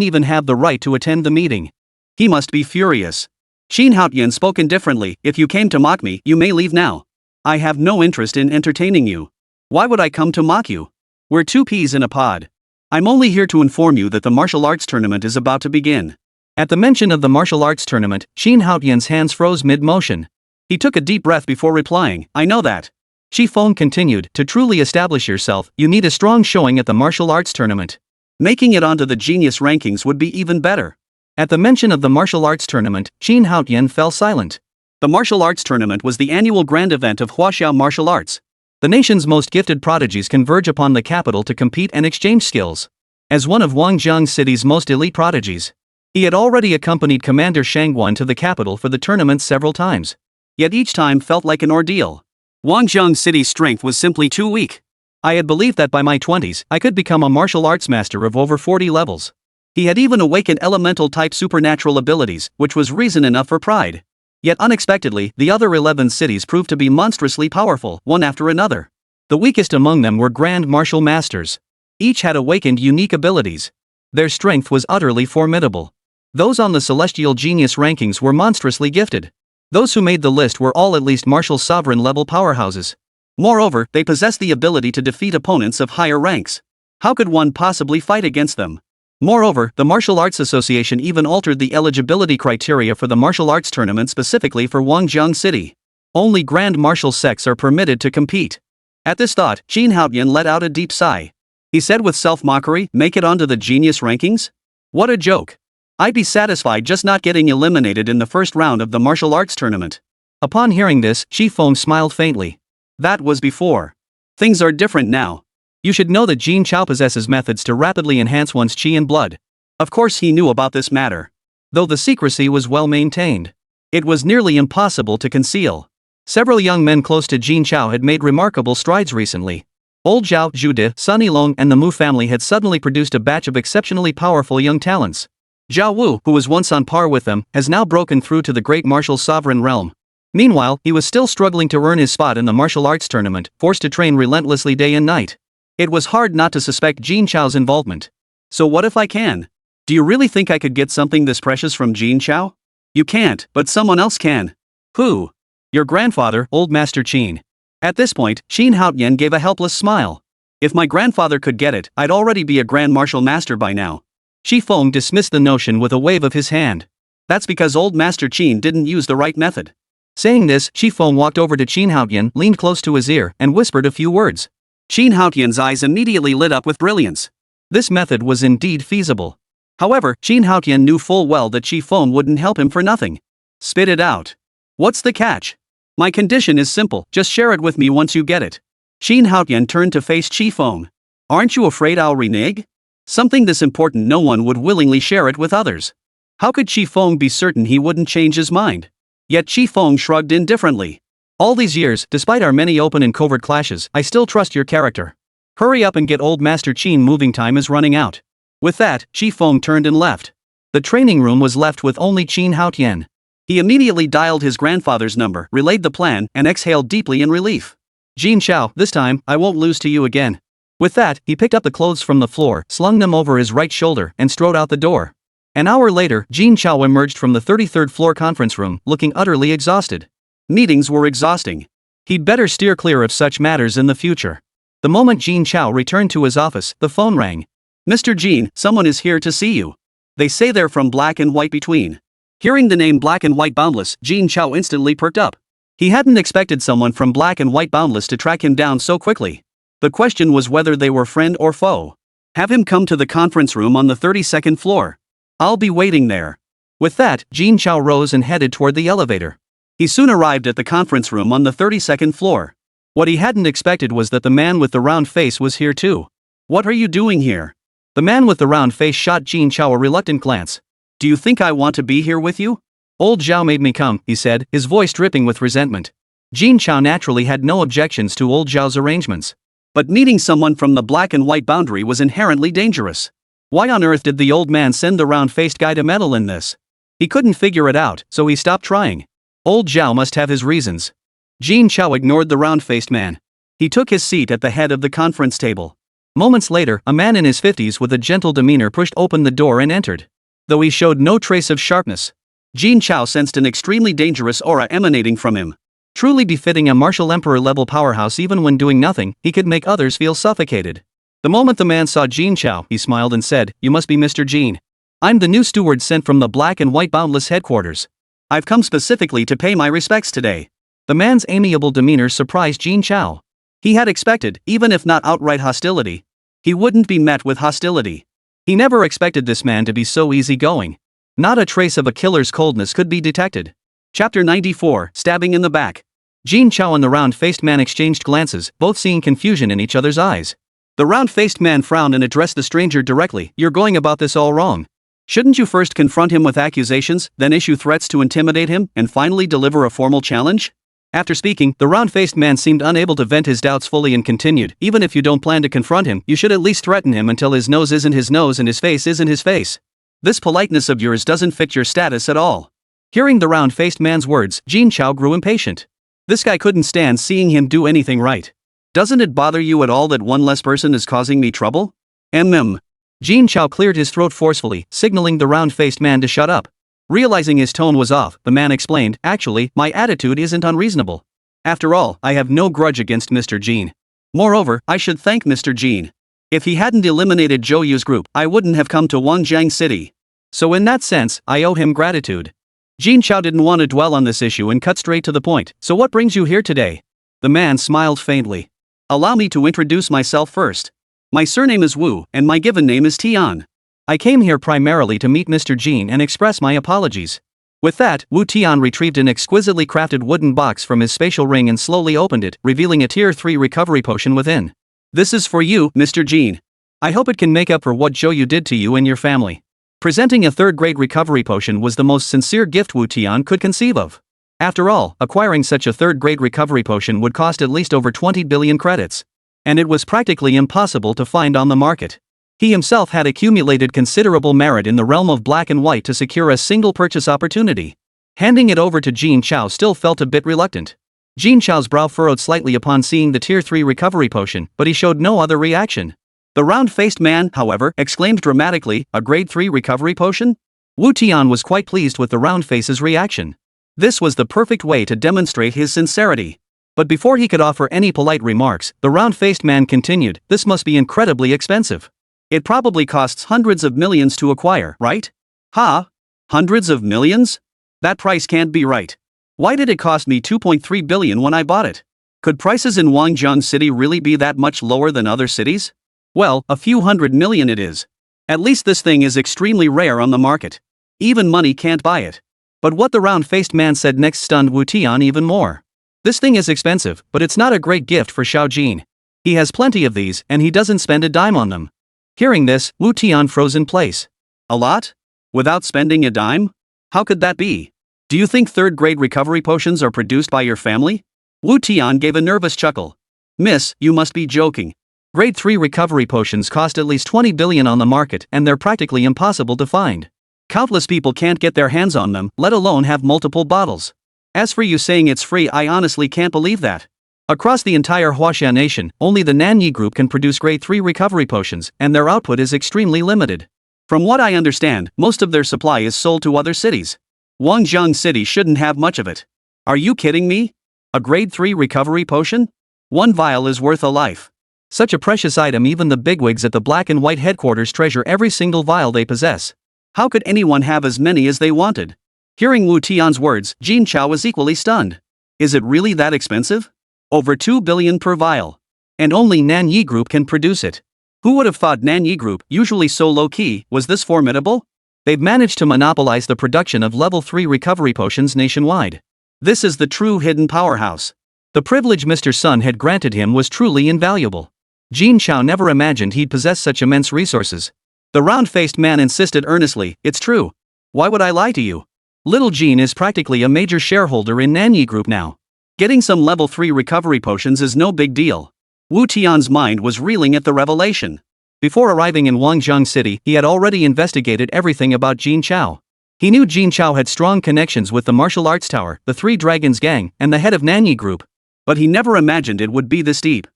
even have the right to attend the meeting. He must be furious. Qin Haotian spoke indifferently, "If you came to mock me, you may leave now. I have no interest in entertaining you. Why would I come to mock you? We're two peas in a pod. I'm only here to inform you that the martial arts tournament is about to begin." At the mention of the martial arts tournament, Qin Haotian's hands froze mid-motion. He took a deep breath before replying, "I know that." Shi Feng continued, "To truly establish yourself, you need a strong showing at the martial arts tournament. Making it onto the genius rankings would be even better." At the mention of the martial arts tournament, Qin Haotian fell silent. The martial arts tournament was the annual grand event of Huaxiao martial arts. The nation's most gifted prodigies converge upon the capital to compete and exchange skills. As one of Guangzhou City's most elite prodigies, he had already accompanied Commander Shangguan to the capital for the tournament several times. Yet each time felt like an ordeal. Guangzhou City's strength was simply too weak. I had believed that by my 20s, I could become a martial arts master of over 40 levels. He had even awakened elemental-type supernatural abilities, which was reason enough for pride. Yet unexpectedly, the other 11 cities proved to be monstrously powerful, one after another. The weakest among them were grand martial masters. Each had awakened unique abilities. Their strength was utterly formidable. Those on the celestial genius rankings were monstrously gifted. Those who made the list were all at least martial sovereign-level powerhouses. Moreover, they possessed the ability to defeat opponents of higher ranks. How could one possibly fight against them? Moreover, the Martial Arts Association even altered the eligibility criteria for the martial arts tournament specifically for Guangzhou City. Only grand martial sects are permitted to compete. At this thought, Qin Haotian let out a deep sigh. He said with self-mockery, "Make it onto the genius rankings? What a joke. I'd be satisfied just not getting eliminated in the first round of the martial arts tournament." Upon hearing this, Shi Feng smiled faintly. That was before. Things are different now. You should know that Jin Chao possesses methods to rapidly enhance one's qi and blood. Of course he knew about this matter. Though the secrecy was well maintained, it was nearly impossible to conceal. Several young men close to Jin Chao had made remarkable strides recently. Old Zhao, Zhu De, Sun Yilong and the Mu family had suddenly produced a batch of exceptionally powerful young talents. Zhao Wu, who was once on par with them, has now broken through to the great martial sovereign realm. Meanwhile, he was still struggling to earn his spot in the martial arts tournament, forced to train relentlessly day and night. It was hard not to suspect Jin Chao's involvement. So what if I can? Do you really think I could get something this precious from Jin Chao? You can't, but someone else can. Who? Your grandfather, Old Master Qin. At this point, Qin Haotian gave a helpless smile. If my grandfather could get it, I'd already be a grand martial master by now. Shi Feng dismissed the notion with a wave of his hand. That's because Old Master Qin didn't use the right method. Saying this, Shi Feng walked over to Qin Haotian, leaned close to his ear, and whispered a few words. Qin Haotian's eyes immediately lit up with brilliance. This method was indeed feasible. However, Qin Haotian knew full well that Shi Feng wouldn't help him for nothing. Spit it out. What's the catch? My condition is simple, just share it with me once you get it. Qin Haotian turned to face Shi Feng. Aren't you afraid I'll renege? Something this important no one would willingly share it with others. How could Shi Feng be certain he wouldn't change his mind? Yet Shi Feng shrugged indifferently. All these years, despite our many open and covert clashes, I still trust your character. Hurry up and get Old Master Qin moving, time is running out. With that, Shi Feng turned and left. The training room was left with only Qin Haotian. He immediately dialed his grandfather's number, relayed the plan, and exhaled deeply in relief. Jin Chao, this time, I won't lose to you again. With that, he picked up the clothes from the floor, slung them over his right shoulder, and strode out the door. An hour later, Jin Chao emerged from the 33rd floor conference room, looking utterly exhausted. Meetings were exhausting. He'd better steer clear of such matters in the future. The moment Jin Chao returned to his office, the phone rang. Mr. Jin, someone is here to see you. They say they're from Black and White Between. Hearing the name Black and White Boundless, Jin Chao instantly perked up. He hadn't expected someone from Black and White Boundless to track him down so quickly. The question was whether they were friend or foe. Have him come to the conference room on the 32nd floor. I'll be waiting there. With that, Jin Chao rose and headed toward the elevator. He soon arrived at the conference room on the 32nd floor. What he hadn't expected was that the man with the round face was here too. What are you doing here? The man with the round face shot Jin Chao a reluctant glance. Do you think I want to be here with you? Old Zhao made me come, he said, his voice dripping with resentment. Jin Chao naturally had no objections to old Zhao's arrangements. But meeting someone from the Black and White boundary was inherently dangerous. Why on earth did the old man send the round-faced guy to meddle in this? He couldn't figure it out, so he stopped trying. Old Zhao must have his reasons. Jin Chao ignored the round-faced man. He took his seat at the head of the conference table. Moments later, a man in his 50s with a gentle demeanor pushed open the door and entered. Though he showed no trace of sharpness, Jin Chao sensed an extremely dangerous aura emanating from him. Truly befitting a martial emperor-level powerhouse. Even when doing nothing, he could make others feel suffocated. The moment the man saw Jin Chao, he smiled and said, "You must be Mr. Jin. I'm the new steward sent from the Black and White Boundless headquarters. I've come specifically to pay my respects today." The man's amiable demeanor surprised Jin Chao. He had expected, even if not outright hostility, he wouldn't be met with hostility. He never expected this man to be so easygoing. Not a trace of a killer's coldness could be detected. Chapter 94, Stabbing in the Back. Jin Chao and the round-faced man exchanged glances, both seeing confusion in each other's eyes. The round-faced man frowned and addressed the stranger directly. "You're going about this all wrong. Shouldn't you first confront him with accusations, then issue threats to intimidate him, and finally deliver a formal challenge?" After speaking, the round-faced man seemed unable to vent his doubts fully and continued, "Even if you don't plan to confront him, you should at least threaten him until his nose isn't his nose and his face isn't his face. This politeness of yours doesn't fit your status at all." Hearing the round-faced man's words, Jin Chao grew impatient. This guy couldn't stand seeing him do anything right. "Doesn't it bother you at all that one less person is causing me trouble?" Jin Chao cleared his throat forcefully, signaling the round-faced man to shut up. Realizing his tone was off, the man explained, "Actually, my attitude isn't unreasonable. After all, I have no grudge against Mr. Jin. Moreover, I should thank Mr. Jin. If he hadn't eliminated Zhou Yu's group, I wouldn't have come to Wangjiang City. So in that sense, I owe him gratitude." Jin Chao didn't want to dwell on this issue and cut straight to the point. "So what brings you here today?" The man smiled faintly. "Allow me to introduce myself first. My surname is Wu, and my given name is Tian. I came here primarily to meet Mr. Jin and express my apologies." With that, Wu Tian retrieved an exquisitely crafted wooden box from his spatial ring and slowly opened it, revealing a Tier 3 recovery potion within. "This is for you, Mr. Jin. I hope it can make up for what Zhou Yu did to you and your family." Presenting a third-grade recovery potion was the most sincere gift Wu Tian could conceive of. After all, acquiring such a third-grade recovery potion would cost at least over 20 billion credits. And it was practically impossible to find on the market. He himself had accumulated considerable merit in the realm of Black and White to secure a single purchase opportunity. Handing it over to Jin Chao still felt a bit reluctant. Jin Chao's brow furrowed slightly upon seeing the Tier 3 recovery potion, but he showed no other reaction. The round-faced man, however, exclaimed dramatically, "A grade 3 recovery potion?" Wu Tian was quite pleased with the round-face's reaction. This was the perfect way to demonstrate his sincerity. But before he could offer any polite remarks, the round-faced man continued, "This must be incredibly expensive. It probably costs hundreds of millions to acquire, right?" "Ha? Hundreds of millions? That price can't be right. Why did it cost me 2.3 billion when I bought it? Could prices in Wangjiang City really be that much lower than other cities?" "Well, a few hundred million it is. At least this thing is extremely rare on the market. Even money can't buy it." But what the round-faced man said next stunned Wu Tian even more. "This thing is expensive, but it's not a great gift for Xiao Jin. He has plenty of these, and he doesn't spend a dime on them." Hearing this, Wu Tian froze in place. "A lot? Without spending a dime? How could that be? Do you think third-grade recovery potions are produced by your family?" Wu Tian gave a nervous chuckle. "Miss, you must be joking. Grade 3 recovery potions cost at least 20 billion on the market, and they're practically impossible to find. Countless people can't get their hands on them, let alone have multiple bottles. As for you saying it's free, I honestly can't believe that." Across the entire Huaxia nation, only the Nanyi group can produce grade 3 recovery potions, and their output is extremely limited. From what I understand, most of their supply is sold to other cities. Wangjiang City shouldn't have much of it. Are you kidding me? A grade 3 recovery potion? One vial is worth a life. Such a precious item, even the bigwigs at the Black and White headquarters treasure every single vial they possess. How could anyone have as many as they wanted? Hearing Wu Tian's words, Jin Chao was equally stunned. Is it really that expensive? Over 2 billion per vial. And only Nanyi Group can produce it. Who would have thought Nanyi Group, usually so low-key, was this formidable? They've managed to monopolize the production of level 3 recovery potions nationwide. This is the true hidden powerhouse. The privilege Mr. Sun had granted him was truly invaluable. Jin Chao never imagined he'd possess such immense resources. The round-faced man insisted earnestly, "It's true. Why would I lie to you? Little Jean is practically a major shareholder in Nanyi Group now. Getting some level 3 recovery potions is no big deal." Wu Tian's mind was reeling at the revelation. Before arriving in Wangjiang City, he had already investigated everything about Jin Chao. He knew Jin Chao had strong connections with the martial arts tower, the Three Dragons gang, and the head of Nanyi Group. But he never imagined it would be this deep.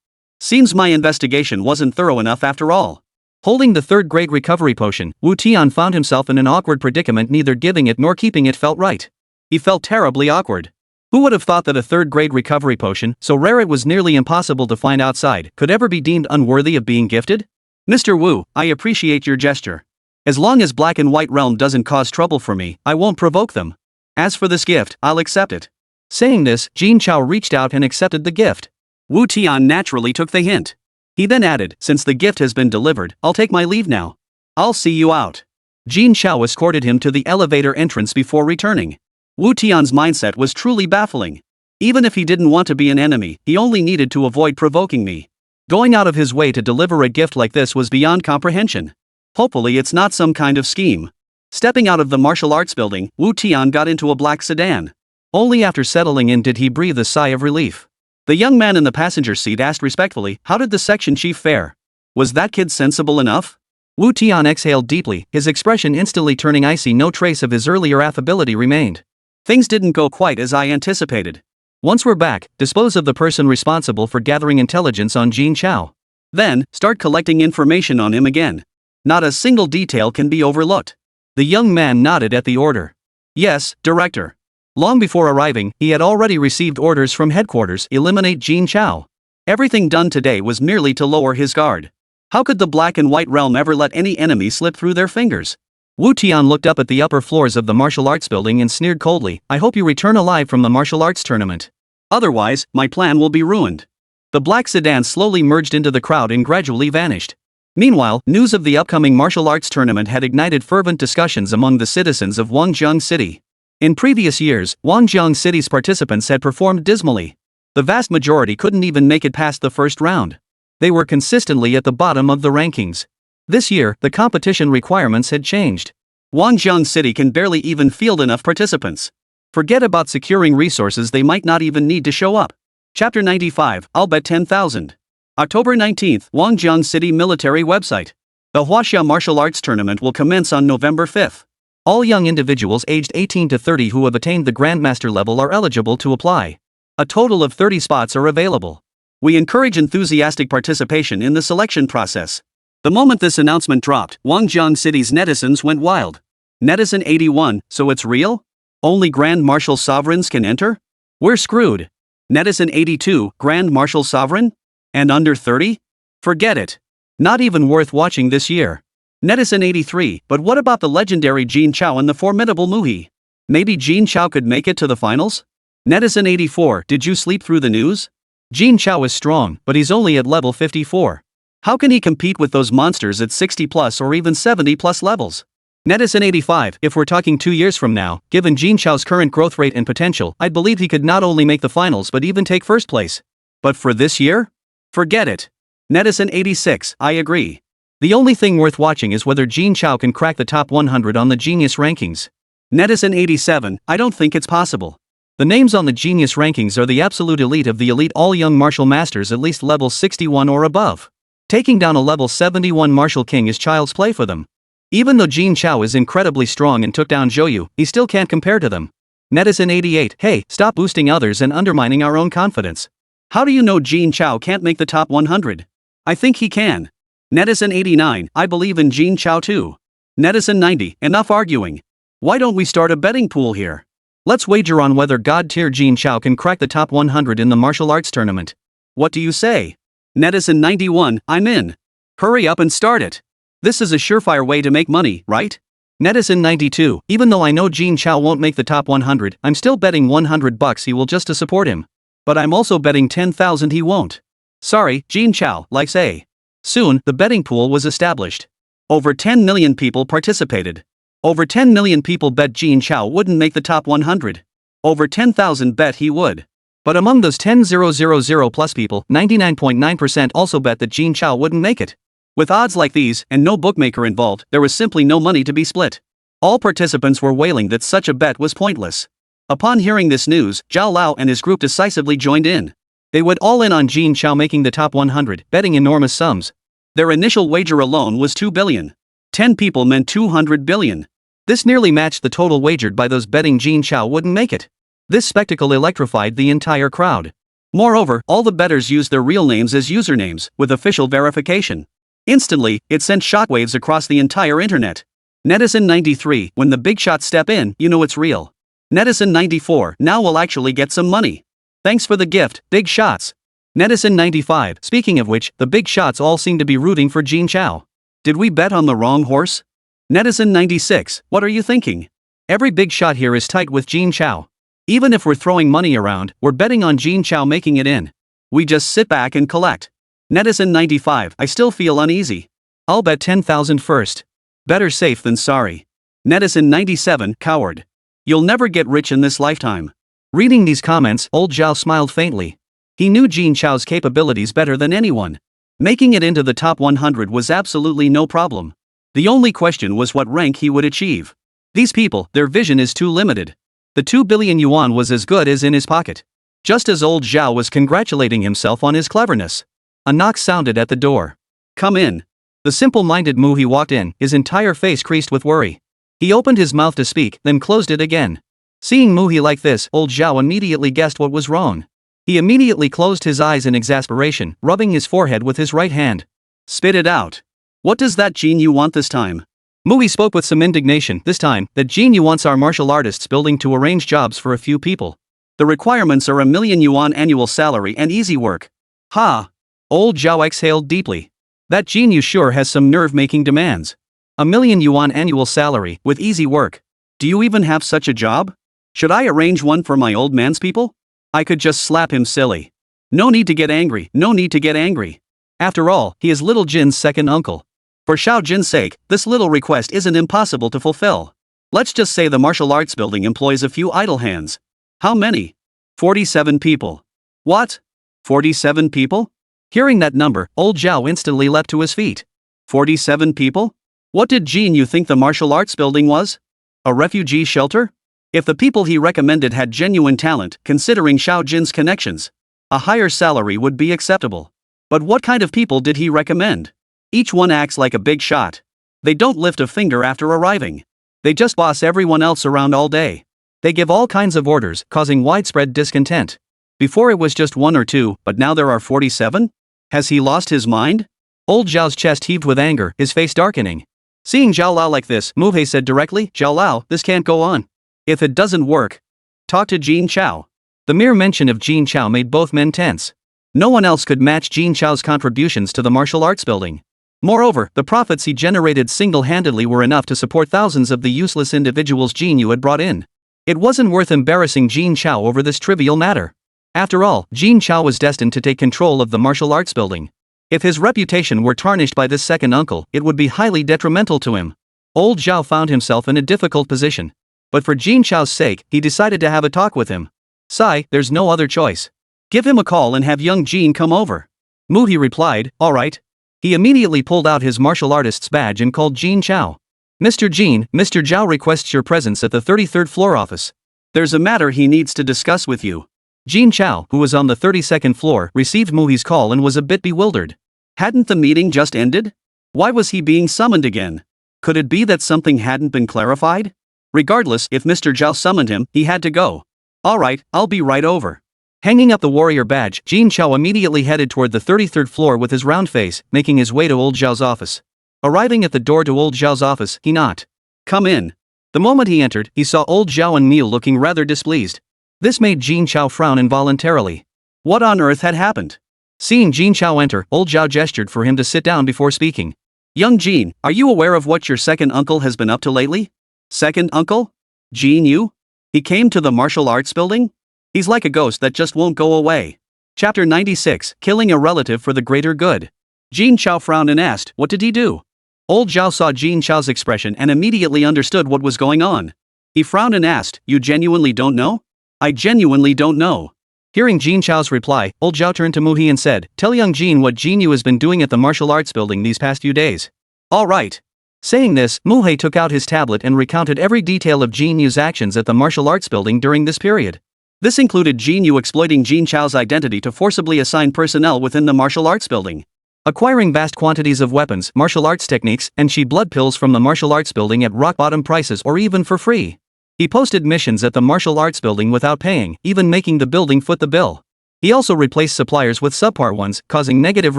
Seems my investigation wasn't thorough enough after all. Holding the third-grade recovery potion, Wu Tian found himself in an awkward predicament. Neither giving it nor keeping it felt right. He felt terribly awkward. Who would have thought that a third-grade recovery potion, so rare it was nearly impossible to find outside, could ever be deemed unworthy of being gifted? Mr. Wu, I appreciate your gesture. As long as Black and White Realm doesn't cause trouble for me, I won't provoke them. As for this gift, I'll accept it. Saying this, Jin Chao reached out and accepted the gift. Wu Tian naturally took the hint. He then added, "Since the gift has been delivered, I'll take my leave now. I'll see you out." Jin Chao escorted him to the elevator entrance before returning. Wu Tian's mindset was truly baffling. Even if he didn't want to be an enemy, he only needed to avoid provoking me. Going out of his way to deliver a gift like this was beyond comprehension. Hopefully it's not some kind of scheme. Stepping out of the martial arts building, Wu Tian got into a black sedan. Only after settling in did he breathe a sigh of relief. The young man in the passenger seat asked respectfully, "How did the section chief fare? Was that kid sensible enough?" Wu Tian exhaled deeply, his expression instantly turning icy. No trace of his earlier affability remained. "Things didn't go quite as I anticipated. Once we're back, dispose of the person responsible for gathering intelligence on Jin Chao. Then, start collecting information on him again. Not a single detail can be overlooked." The young man nodded at the order. "Yes, Director." Long before arriving, he had already received orders from headquarters: eliminate Jin Chao. Everything done today was merely to lower his guard. How could the Black and White Realm ever let any enemy slip through their fingers? Wu Tian looked up at the upper floors of the martial arts building and sneered coldly, "I hope you return alive from the martial arts tournament. Otherwise, my plan will be ruined." The black sedan slowly merged into the crowd and gradually vanished. Meanwhile, news of the upcoming martial arts tournament had ignited fervent discussions among the citizens of Wangjiang City. In previous years, Wangjiang City's participants had performed dismally. The vast majority couldn't even make it past the first round. They were consistently at the bottom of the rankings. This year, the competition requirements had changed. Wangjiang City can barely even field enough participants. Forget about securing resources, they might not even need to show up. Chapter 95, I'll bet 10,000. October 19th, Wangjiang City Military Website. The Huaxia Martial Arts Tournament will commence on November 5th. All young individuals aged 18 to 30 who have attained the Grandmaster level are eligible to apply. A total of 30 spots are available. We encourage enthusiastic participation in the selection process. The moment this announcement dropped, Wangjiang City's netizens went wild. Netizen 81, so it's real? Only Grand Martial Sovereigns can enter? We're screwed. Netizen 82, Grand Martial Sovereign? And under 30? Forget it. Not even worth watching this year. Netizen 83, but what about the legendary Jin Chao and the formidable Muhi? Maybe Jin Chao could make it to the finals? Netizen 84, did you sleep through the news? Jin Chao is strong, but he's only at level 54. How can he compete with those monsters at 60 plus or even 70 plus levels? Netizen 85, if we're talking 2 years from now, given Jin Chao's current growth rate and potential, I'd believe he could not only make the finals but even take first place. But for this year? Forget it. Netizen 86, I agree. The only thing worth watching is whether Jin Chao can crack the top 100 on the Genius rankings. Netizen 87, I don't think it's possible. The names on the Genius rankings are the absolute elite of the elite, all young martial masters at least level 61 or above. Taking down a level 71 martial king is child's play for them. Even though Jin Chao is incredibly strong and took down Zhouyu, he still can't compare to them. Netizen 88, hey, stop boosting others and undermining our own confidence. How do you know Jin Chao can't make the top 100? I think he can. Netizen89, I believe in Jin Chao too. Netizen90, enough arguing. Why don't we start a betting pool here? Let's wager on whether God-tier Jin Chao can crack the top 100 in the martial arts tournament. What do you say? Netizen91, I'm in. Hurry up and start it. This is a surefire way to make money, right? Netizen92, even though I know Jin Chao won't make the top 100, I'm still betting $100 he will just to support him. But I'm also betting 10,000 he won't. Sorry, Jin Chao, like say. Soon, the betting pool was established. Over 10 million people participated. Over 10 million people bet Jin Chao wouldn't make the top 100. Over 10,000 bet he would. But among those 10,000 plus people, 99.9% also bet that Jin Chao wouldn't make it. With odds like these, and no bookmaker involved, there was simply no money to be split. All participants were wailing that such a bet was pointless. Upon hearing this news, Zhao Lao and his group decisively joined in. They went all in on Jin Chao making the top 100, betting enormous sums. Their initial wager alone was 2 billion. 10 people meant 200 billion. This nearly matched the total wagered by those betting Jin Chao wouldn't make it. This spectacle electrified the entire crowd. Moreover, all the bettors used their real names as usernames, with official verification. Instantly, it sent shockwaves across the entire internet. Netizen93, when the big shots step in, you know it's real. Netizen94, now we'll actually get some money. Thanks for the gift, big shots. Netizen95, speaking of which, the big shots all seem to be rooting for Jin Chao. Did we bet on the wrong horse? Netizen96, what are you thinking? Every big shot here is tight with Jin Chao. Even if we're throwing money around, we're betting on Jin Chao making it in. We just sit back and collect. Netizen95, I still feel uneasy. I'll bet 10,000 first. Better safe than sorry. Netizen97, coward. You'll never get rich in this lifetime. Reading these comments, old Zhao smiled faintly. He knew Jin Chao's capabilities better than anyone. Making it into the top 100 was absolutely no problem. The only question was what rank he would achieve. These people, their vision is too limited. The 2 billion yuan was as good as in his pocket. Just as old Zhao was congratulating himself on his cleverness. A knock sounded at the door. Come in. The simple-minded Muhi walked in, his entire face creased with worry. He opened his mouth to speak, then closed it again. Seeing Muhi like this, old Zhao immediately guessed what was wrong. He immediately closed his eyes in exasperation, rubbing his forehead with his right hand. Spit it out. What does that Jin you want this time? Muhi spoke with some indignation, this time, that Jin Yu wants our martial artists building to arrange jobs for a few people. The requirements are 1 million yuan annual salary and easy work. Ha! Old Zhao exhaled deeply. That Jin Yu sure has some nerve-making demands. 1 million yuan annual salary, with easy work. Do you even have such a job? Should I arrange one for my old man's people? I could just slap him silly. No need to get angry, no need to get angry. After all, he is little Jin's second uncle. For Xiao Jin's sake, this little request isn't impossible to fulfill. Let's just say the martial arts building employs a few idle hands. How many? 47 people. What? 47 people? Hearing that number, old Zhao instantly leapt to his feet. 47 people? What did Jin Yu think the martial arts building was? A refugee shelter? If the people he recommended had genuine talent, considering Xiao Jin's connections, a higher salary would be acceptable. But what kind of people did he recommend? Each one acts like a big shot. They don't lift a finger after arriving. They just boss everyone else around all day. They give all kinds of orders, causing widespread discontent. Before it was just 1 or 2, but now there are 47? Has he lost his mind? Old Zhao's chest heaved with anger, his face darkening. Seeing Zhao Lao like this, Muhe said directly, Zhao Lao, this can't go on. If it doesn't work, talk to Jin Chao. The mere mention of Jin Chao made both men tense. No one else could match Jin Chao's contributions to the martial arts building. Moreover, the profits he generated single-handedly were enough to support thousands of the useless individuals Jin Yu had brought in. It wasn't worth embarrassing Jin Chao over this trivial matter. After all, Jin Chao was destined to take control of the martial arts building. If his reputation were tarnished by this second uncle, it would be highly detrimental to him. Old Zhao found himself in a difficult position. But for Jin Chao's sake, he decided to have a talk with him. Sai, there's no other choice. Give him a call and have young Jin come over. Muhi replied, all right. He immediately pulled out his martial artist's badge and called Jin Chao. Mr. Jin, Mr. Zhao requests your presence at the 33rd floor office. There's a matter he needs to discuss with you. Jin Chao, who was on the 32nd floor, received Muhi's call and was a bit bewildered. Hadn't the meeting just ended? Why was he being summoned again? Could it be that something hadn't been clarified? Regardless, if Mr. Zhao summoned him, he had to go. All right, I'll be right over. Hanging up the warrior badge, Jin Chao immediately headed toward the 33rd floor with his round face, making his way to old Zhao's office. Arriving at the door to old Zhao's office, he knocked. "Come in." The moment he entered, he saw old Zhao and Neil looking rather displeased. This made Jin Chao frown involuntarily. What on earth had happened? Seeing Jin Chao enter, old Zhao gestured for him to sit down before speaking. "Young Jin, are you aware of what your second uncle has been up to lately?" "Second uncle? Jin Yu? He came to the martial arts building? He's like a ghost that just won't go away." Chapter 96, Killing a Relative for the Greater Good. Jin Chao frowned and asked, "What did he do?" Old Zhao saw Jin Chao's expression and immediately understood what was going on. He frowned and asked, "You genuinely don't know?" "I genuinely don't know." Hearing Jin Chao's reply, old Zhao turned to Muhi and said, "Tell young Jin what Jin Yu has been doing at the martial arts building these past few days." "All right." Saying this, Muhi took out his tablet and recounted every detail of Jin Yu's actions at the martial arts building during this period. This included Jin Yu exploiting Jin Chao's identity to forcibly assign personnel within the martial arts building, acquiring vast quantities of weapons, martial arts techniques, and chi blood pills from the martial arts building at rock-bottom prices or even for free. He posted missions at the martial arts building without paying, even making the building foot the bill. He also replaced suppliers with subpar ones, causing negative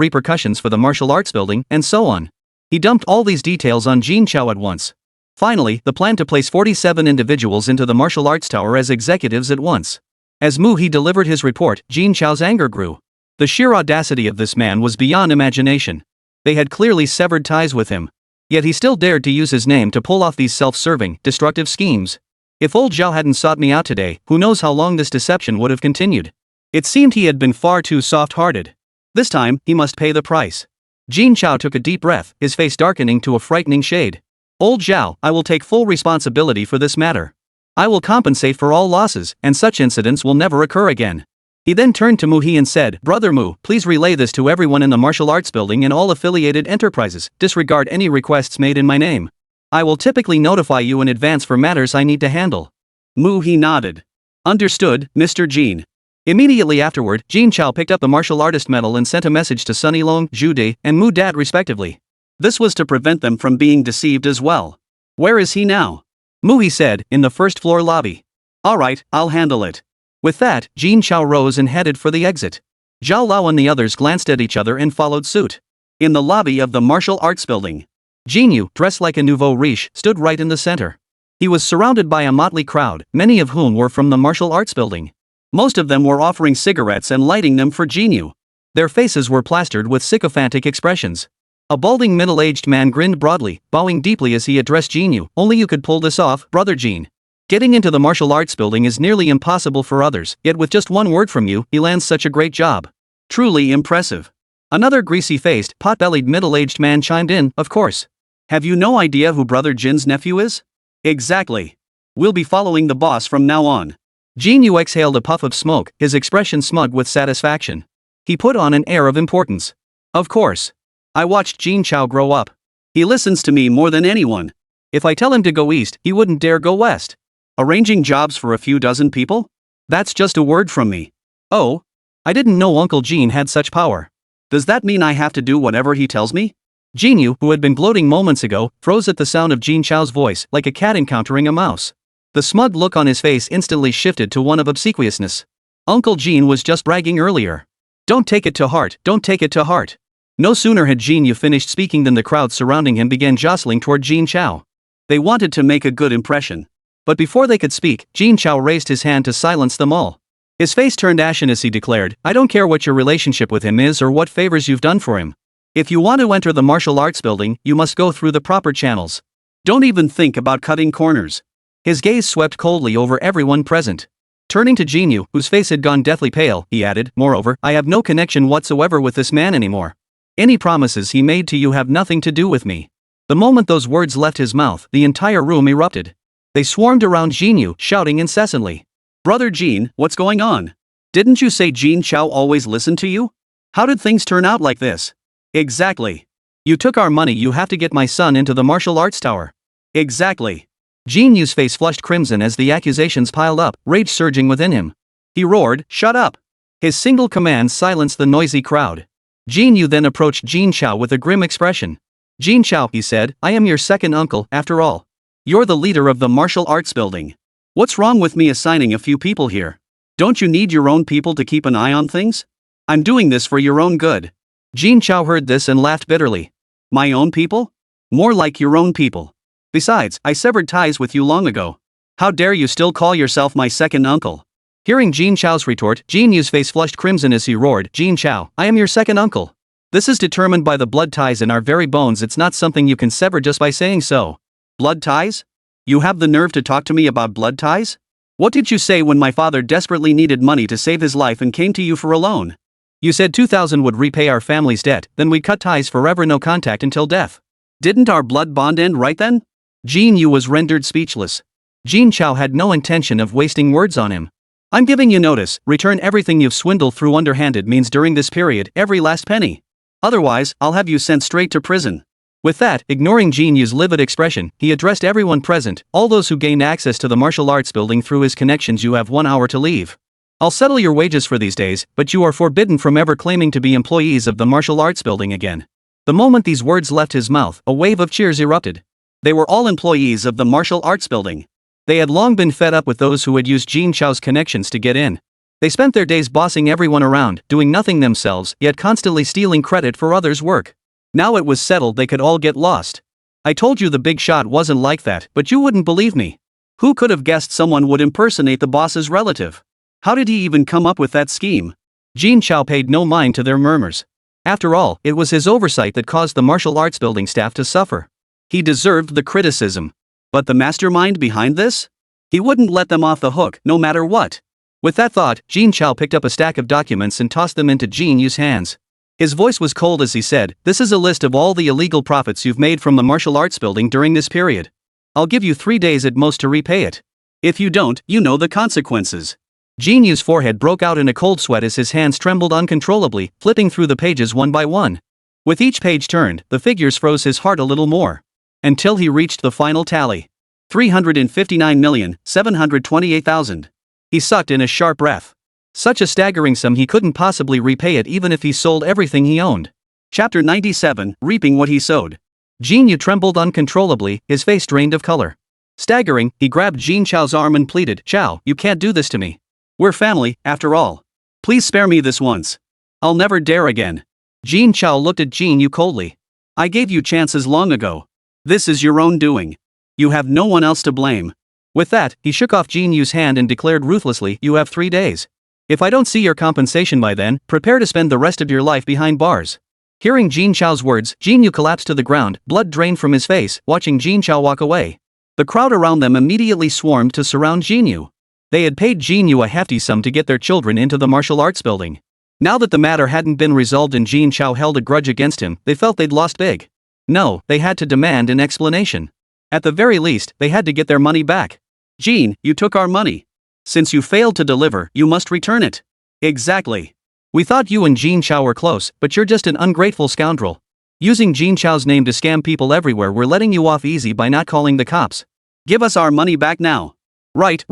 repercussions for the martial arts building, and so on. He dumped all these details on Jin Chao at once. Finally, the plan to place 47 individuals into the martial arts tower as executives at once. As Muhi delivered his report, Jin Chao's anger grew. The sheer audacity of this man was beyond imagination. They had clearly severed ties with him. Yet he still dared to use his name to pull off these self-serving, destructive schemes. If old Zhao hadn't sought me out today, who knows how long this deception would have continued. It seemed he had been far too soft-hearted. This time, he must pay the price. Jin Chao took a deep breath, his face darkening to a frightening shade. "Old Zhao, I will take full responsibility for this matter. I will compensate for all losses, and such incidents will never occur again." He then turned to Muhi and said, "Brother Mu, please relay this to everyone in the martial arts building and all affiliated enterprises. Disregard any requests made in my name. I will typically notify you in advance for matters I need to handle." Muhi nodded. "Understood, Mr. Jin." Immediately afterward, Jin Chao picked up the martial artist medal and sent a message to Sunny Long, Zhu De, and Mu Dad respectively. This was to prevent them from being deceived as well. "Where is he now?" Muhi said, "In the first floor lobby." "Alright, I'll handle it." With that, Jin Chao rose and headed for the exit. Zhao Lao and the others glanced at each other and followed suit. In the lobby of the martial arts building, Jin Yu, dressed like a nouveau riche, stood right in the center. He was surrounded by a motley crowd, many of whom were from the martial arts building. Most of them were offering cigarettes and lighting them for Jin Yu. Their faces were plastered with sycophantic expressions. A balding middle-aged man grinned broadly, bowing deeply as he addressed Jin Yu. "Only you could pull this off, Brother Jin. Getting into the martial arts building is nearly impossible for others, yet with just one word from you, he lands such a great job. Truly impressive." Another greasy-faced, pot-bellied middle-aged man chimed in, "Of course. Have you no idea who Brother Jin's nephew is?" "Exactly. We'll be following the boss from now on." Jin Yu exhaled a puff of smoke, his expression smug with satisfaction. He put on an air of importance. "Of course. I watched Jin Chao grow up. He listens to me more than anyone. If I tell him to go east, he wouldn't dare go west. Arranging jobs for a few dozen people? That's just a word from me." "Oh? I didn't know Uncle Jin had such power. Does that mean I have to do whatever he tells me?" Jin Yu, who had been gloating moments ago, froze at the sound of Jin Chao's voice, like a cat encountering a mouse. The smug look on his face instantly shifted to one of obsequiousness. Uncle Jin was just bragging earlier. "Don't take it to heart, don't take it to heart." No sooner had Jin Yu finished speaking than the crowd surrounding him began jostling toward Jin Chao. They wanted to make a good impression. But before they could speak, Jin Chao raised his hand to silence them all. His face turned ashen as he declared, "I don't care what your relationship with him is or what favors you've done for him. If you want to enter the martial arts building, you must go through the proper channels. Don't even think about cutting corners." His gaze swept coldly over everyone present. Turning to Jin Yu, whose face had gone deathly pale, he added, "Moreover, I have no connection whatsoever with this man anymore. Any promises he made to you have nothing to do with me." The moment those words left his mouth, the entire room erupted. They swarmed around Jin Yu, shouting incessantly. "Brother Jin, what's going on? Didn't you say Jin Chao always listened to you? How did things turn out like this?" "Exactly. You took our money, you have to get my son into the martial arts tower." "Exactly." Jin Yu's face flushed crimson as the accusations piled up, rage surging within him. He roared, "Shut up!" His single command silenced the noisy crowd. Jin Yu then approached Jin Chao with a grim expression. "Jin Chao," he said, "I am your second uncle, after all. You're the leader of the martial arts building. What's wrong with me assigning a few people here? Don't you need your own people to keep an eye on things? I'm doing this for your own good. Jin Chao heard this and laughed bitterly. My own people? More like your own people. Besides, I severed ties with you long ago. How dare you still call yourself my second uncle? Hearing Jin Chao's retort, Jin Yu's face flushed crimson as he roared, Jin Chao, I am your second uncle. This is determined by the blood ties in our very bones, it's not something you can sever just by saying so. Blood ties? You have the nerve to talk to me about blood ties? What did you say when my father desperately needed money to save his life and came to you for a loan? You said 2,000 would repay our family's debt, then we'd cut ties forever, no contact until death. Didn't our blood bond end right then? Jin Yu was rendered speechless. Jin Chao had no intention of wasting words on him. I'm giving you notice, return everything you've swindled through underhanded means during this period, every last penny. Otherwise, I'll have you sent straight to prison. With that, ignoring Jin Yu's livid expression, he addressed everyone present, all those who gained access to the martial arts building through his connections. You have 1 hour to leave. I'll settle your wages for these days, but you are forbidden from ever claiming to be employees of the martial arts building again. The moment these words left his mouth, a wave of cheers erupted. They were all employees of the martial arts building. They had long been fed up with those who had used Jin Chao's connections to get in. They spent their days bossing everyone around, doing nothing themselves, yet constantly stealing credit for others' work. Now it was settled they could all get lost. I told you the big shot wasn't like that, but you wouldn't believe me. Who could have guessed someone would impersonate the boss's relative? How did he even come up with that scheme? Jin Chao paid no mind to their murmurs. After all, it was his oversight that caused the martial arts building staff to suffer. He deserved the criticism. But the mastermind behind this? He wouldn't let them off the hook, no matter what. With that thought, Jin Chao picked up a stack of documents and tossed them into Jin Yu's hands. His voice was cold as he said, this is a list of all the illegal profits you've made from the martial arts building during this period. I'll give you 3 days at most to repay it. If you don't, you know the consequences. Jin Yu's forehead broke out in a cold sweat as his hands trembled uncontrollably, flipping through the pages one by one. With each page turned, the figures froze his heart a little more. Until he reached the final tally. 359,728,000. He sucked in a sharp breath. Such a staggering sum, he couldn't possibly repay it even if he sold everything he owned. Chapter 97, Reaping What He Sowed. Jin Yu trembled uncontrollably, his face drained of color. Staggering, he grabbed Jin Chao's arm and pleaded, Chao, you can't do this to me. We're family, after all. Please spare me this once. I'll never dare again. Jin Chao looked at Jin Yu coldly. I gave you chances long ago. This is your own doing. You have no one else to blame. With that, he shook off Jin Yu's hand and declared ruthlessly, you have 3 days. If I don't see your compensation by then, prepare to spend the rest of your life behind bars. Hearing Jin Chao's words, Jin Yu collapsed to the ground, blood drained from his face, watching Jin Chao walk away. The crowd around them immediately swarmed to surround Jin Yu. They had paid Jin Yu a hefty sum to get their children into the martial arts building. Now that the matter hadn't been resolved and Jin Chao held a grudge against him, they felt they'd lost big. No, they had to demand an explanation. At the very least, they had to get their money back. Jin, you took our money. Since you failed to deliver, you must return it. Exactly. We thought you and Jin Chao were close, but you're just an ungrateful scoundrel. Using Jin Chao's name to scam people everywhere, we're letting you off easy by not calling the cops. Give us our money back now. Right.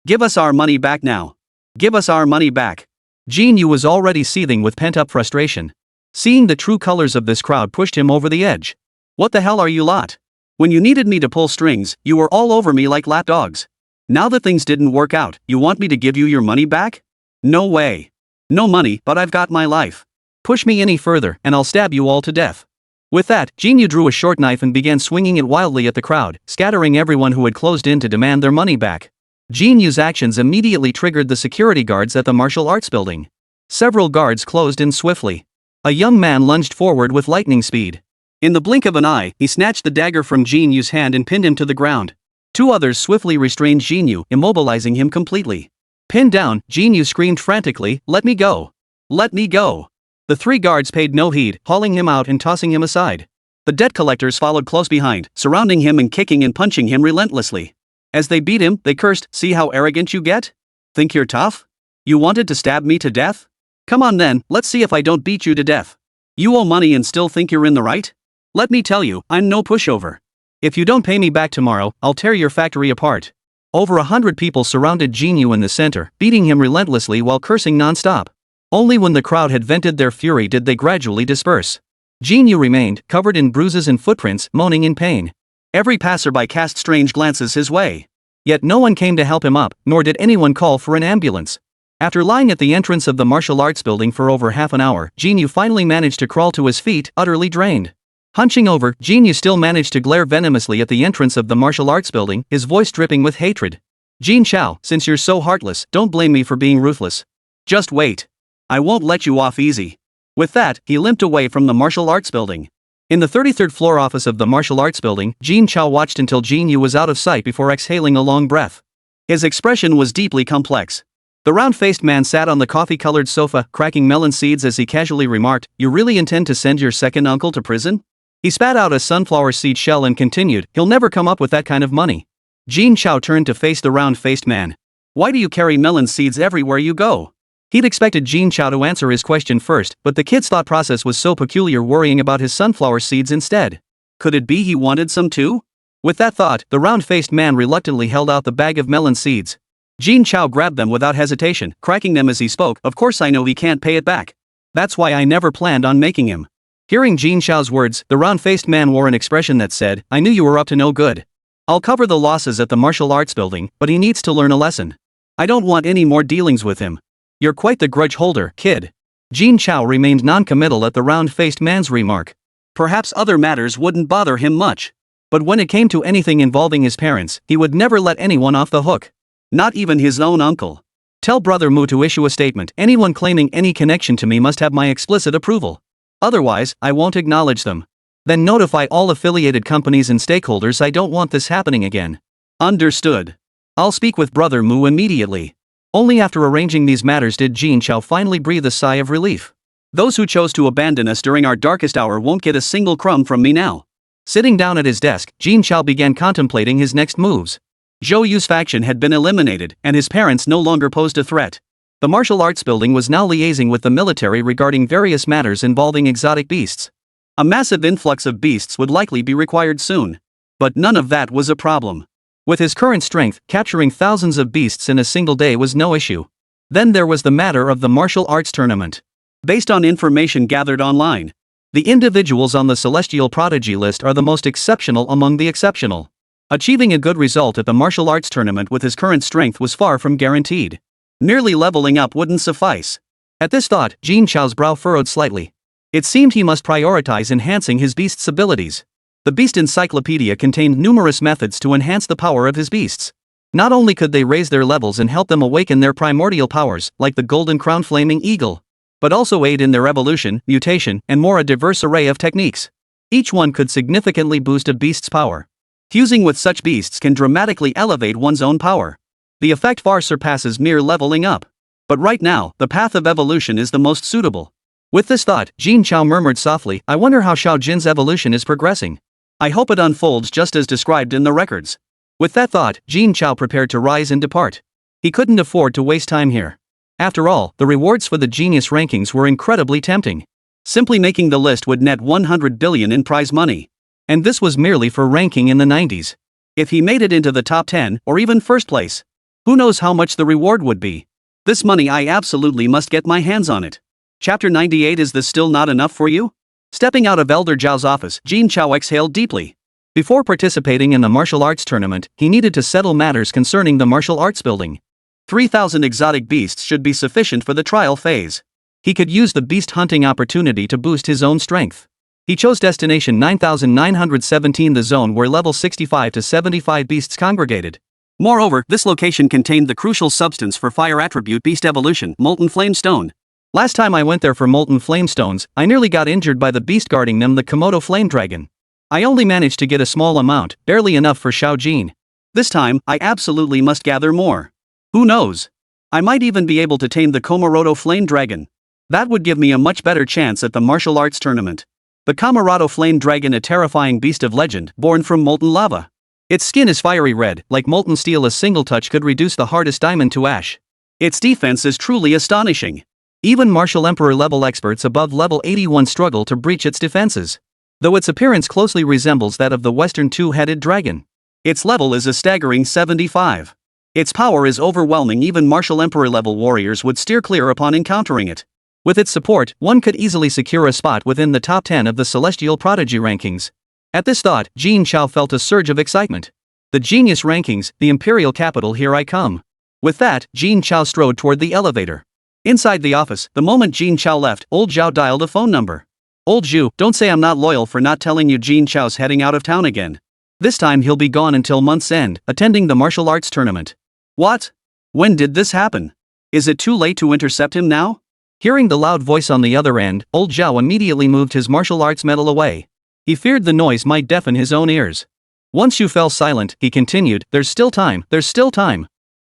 Give us our money back now. Give us our money back. Jin Yu was already seething with pent-up frustration. Seeing the true colors of this crowd pushed him over the edge. What the hell are you lot? When you needed me to pull strings, you were all over me like lapdogs. Now that things didn't work out, you want me to give you your money back? No way. No money, but I've got my life. Push me any further, and I'll stab you all to death. With that, Jin Yu drew a short knife and began swinging it wildly at the crowd, scattering everyone who had closed in to demand their money back. Jin Yu's actions immediately triggered the security guards at the martial arts building. Several guards closed in swiftly. A young man lunged forward with lightning speed. In the blink of an eye, he snatched the dagger from Jin Yu's hand and pinned him to the ground. 2 others swiftly restrained Jin Yu, immobilizing him completely. Pinned down, Jin Yu screamed frantically, "Let me go! Let me go!" The 3 guards paid no heed, hauling him out and tossing him aside. The debt collectors followed close behind, surrounding him and kicking and punching him relentlessly. As they beat him, they cursed, "See how arrogant you get? Think you're tough? You wanted to stab me to death? Come on then, let's see if I don't beat you to death. You owe money and still think you're in the right? Let me tell you, I'm no pushover. If you don't pay me back tomorrow, I'll tear your factory apart." Over 100 people surrounded Jin Yu in the center, beating him relentlessly while cursing non-stop. Only when the crowd had vented their fury did they gradually disperse. Jin Yu remained, covered in bruises and footprints, moaning in pain. Every passerby cast strange glances his way. Yet no one came to help him up, nor did anyone call for an ambulance. After lying at the entrance of the martial arts building for over half an hour, Jin Yu finally managed to crawl to his feet, utterly drained. Hunching over, Jin Yu still managed to glare venomously at the entrance of the martial arts building, his voice dripping with hatred. Jin Chao, since you're so heartless, don't blame me for being ruthless. Just wait. I won't let you off easy. With that, he limped away from the martial arts building. In the 33rd floor office of the martial arts building, Jin Chao watched until Jin Yu was out of sight before exhaling a long breath. His expression was deeply complex. The round-faced man sat on the coffee-colored sofa, cracking melon seeds as he casually remarked, "You really intend to send your second uncle to prison?" He spat out a sunflower seed shell and continued, "He'll never come up with that kind of money." Jin Chao turned to face the round-faced man. "Why do you carry melon seeds everywhere you go?" He'd expected Jin Chao to answer his question first, but the kid's thought process was so peculiar, worrying about his sunflower seeds instead. Could it be he wanted some too? With that thought, the round-faced man reluctantly held out the bag of melon seeds. Jin Chao grabbed them without hesitation, cracking them as he spoke, "Of course I know he can't pay it back. That's why I never planned on making him." Hearing Jin Chao's words, the round-faced man wore an expression that said, "I knew you were up to no good. I'll cover the losses at the martial arts building, but he needs to learn a lesson. I don't want any more dealings with him. You're quite the grudge holder, kid." Jin Chao remained non-committal at the round-faced man's remark. Perhaps other matters wouldn't bother him much. But when it came to anything involving his parents, he would never let anyone off the hook. Not even his own uncle. "Tell Brother Mu to issue a statement. Anyone claiming any connection to me must have my explicit approval. Otherwise, I won't acknowledge them. Then notify all affiliated companies and stakeholders. I don't want this happening again." Understood. "I'll speak with Brother Mu immediately." Only after arranging these matters did Jin Chao finally breathe a sigh of relief. "Those who chose to abandon us during our darkest hour won't get a single crumb from me now." Sitting down at his desk, Jin Chao began contemplating his next moves. Zhou Yu's faction had been eliminated, and his parents no longer posed a threat. The martial arts building was now liaising with the military regarding various matters involving exotic beasts. A massive influx of beasts would likely be required soon. But none of that was a problem. With his current strength, capturing thousands of beasts in a single day was no issue. Then there was the matter of the martial arts tournament. Based on information gathered online, the individuals on the Celestial Prodigy list are the most exceptional among the exceptional. Achieving a good result at the martial arts tournament with his current strength was far from guaranteed. Merely leveling up wouldn't suffice. At this thought, Jin Chao's brow furrowed slightly. It seemed he must prioritize enhancing his beast's abilities. The Beast Encyclopedia contained numerous methods to enhance the power of his beasts. Not only could they raise their levels and help them awaken their primordial powers, like the Golden Crown Flaming Eagle, but also aid in their evolution, mutation, and more a diverse array of techniques. Each one could significantly boost a beast's power. Fusing with such beasts can dramatically elevate one's own power. The effect far surpasses mere leveling up. But right now, the path of evolution is the most suitable. With this thought, Jin Chao murmured softly, "I wonder how Xiao Jin's evolution is progressing. I hope it unfolds just as described in the records." With that thought, Jin Chao prepared to rise and depart. He couldn't afford to waste time here. After all, the rewards for the genius rankings were incredibly tempting. Simply making the list would net 100 billion in prize money. And this was merely for ranking in the 90s. If he made it into the top 10, or even first place, who knows how much the reward would be. This money, I absolutely must get my hands on it. Chapter 98. Is this still not enough for you? Stepping out of Elder Zhao's office, Jin Chao exhaled deeply. Before participating in the martial arts tournament, he needed to settle matters concerning the martial arts building. 3,000 exotic beasts should be sufficient for the trial phase. He could use the beast hunting opportunity to boost his own strength. He chose destination 9917, the zone where level 65 to 75 beasts congregated. Moreover, this location contained the crucial substance for fire attribute beast evolution, molten flame stone. Last time I went there for molten flame stones, I nearly got injured by the beast guarding them, the Komodo flame dragon. I only managed to get a small amount, barely enough for Xiao Jin. This time, I absolutely must gather more. Who knows? I might even be able to tame the Komodo flame dragon. That would give me a much better chance at the martial arts tournament. The Komodo flame dragon, a terrifying beast of legend, born from molten lava. Its skin is fiery red, like molten steel. A single touch could reduce the hardest diamond to ash. Its defense is truly astonishing. Even martial emperor level experts above level 81 struggle to breach its defenses. Though its appearance closely resembles that of the Western two-headed dragon. Its level is a staggering 75. Its power is overwhelming. Even martial emperor level warriors would steer clear upon encountering it. With its support, one could easily secure a spot within the top 10 of the Celestial Prodigy rankings. At this thought, Jin Chao felt a surge of excitement. The genius rankings, the imperial capital, here I come. With that, Jin Chao strode toward the elevator. Inside the office, the moment Jin Chao left, old Zhao dialed a phone number. Old Zhu, don't say I'm not loyal for not telling you Jin Chao's heading out of town again. This time he'll be gone until month's end, attending the martial arts tournament. What? When did this happen? Is it too late to intercept him now? Hearing the loud voice on the other end, old Zhao immediately moved his martial arts medal away. He feared the noise might deafen his own ears. Once you fell silent, he continued, there's still time.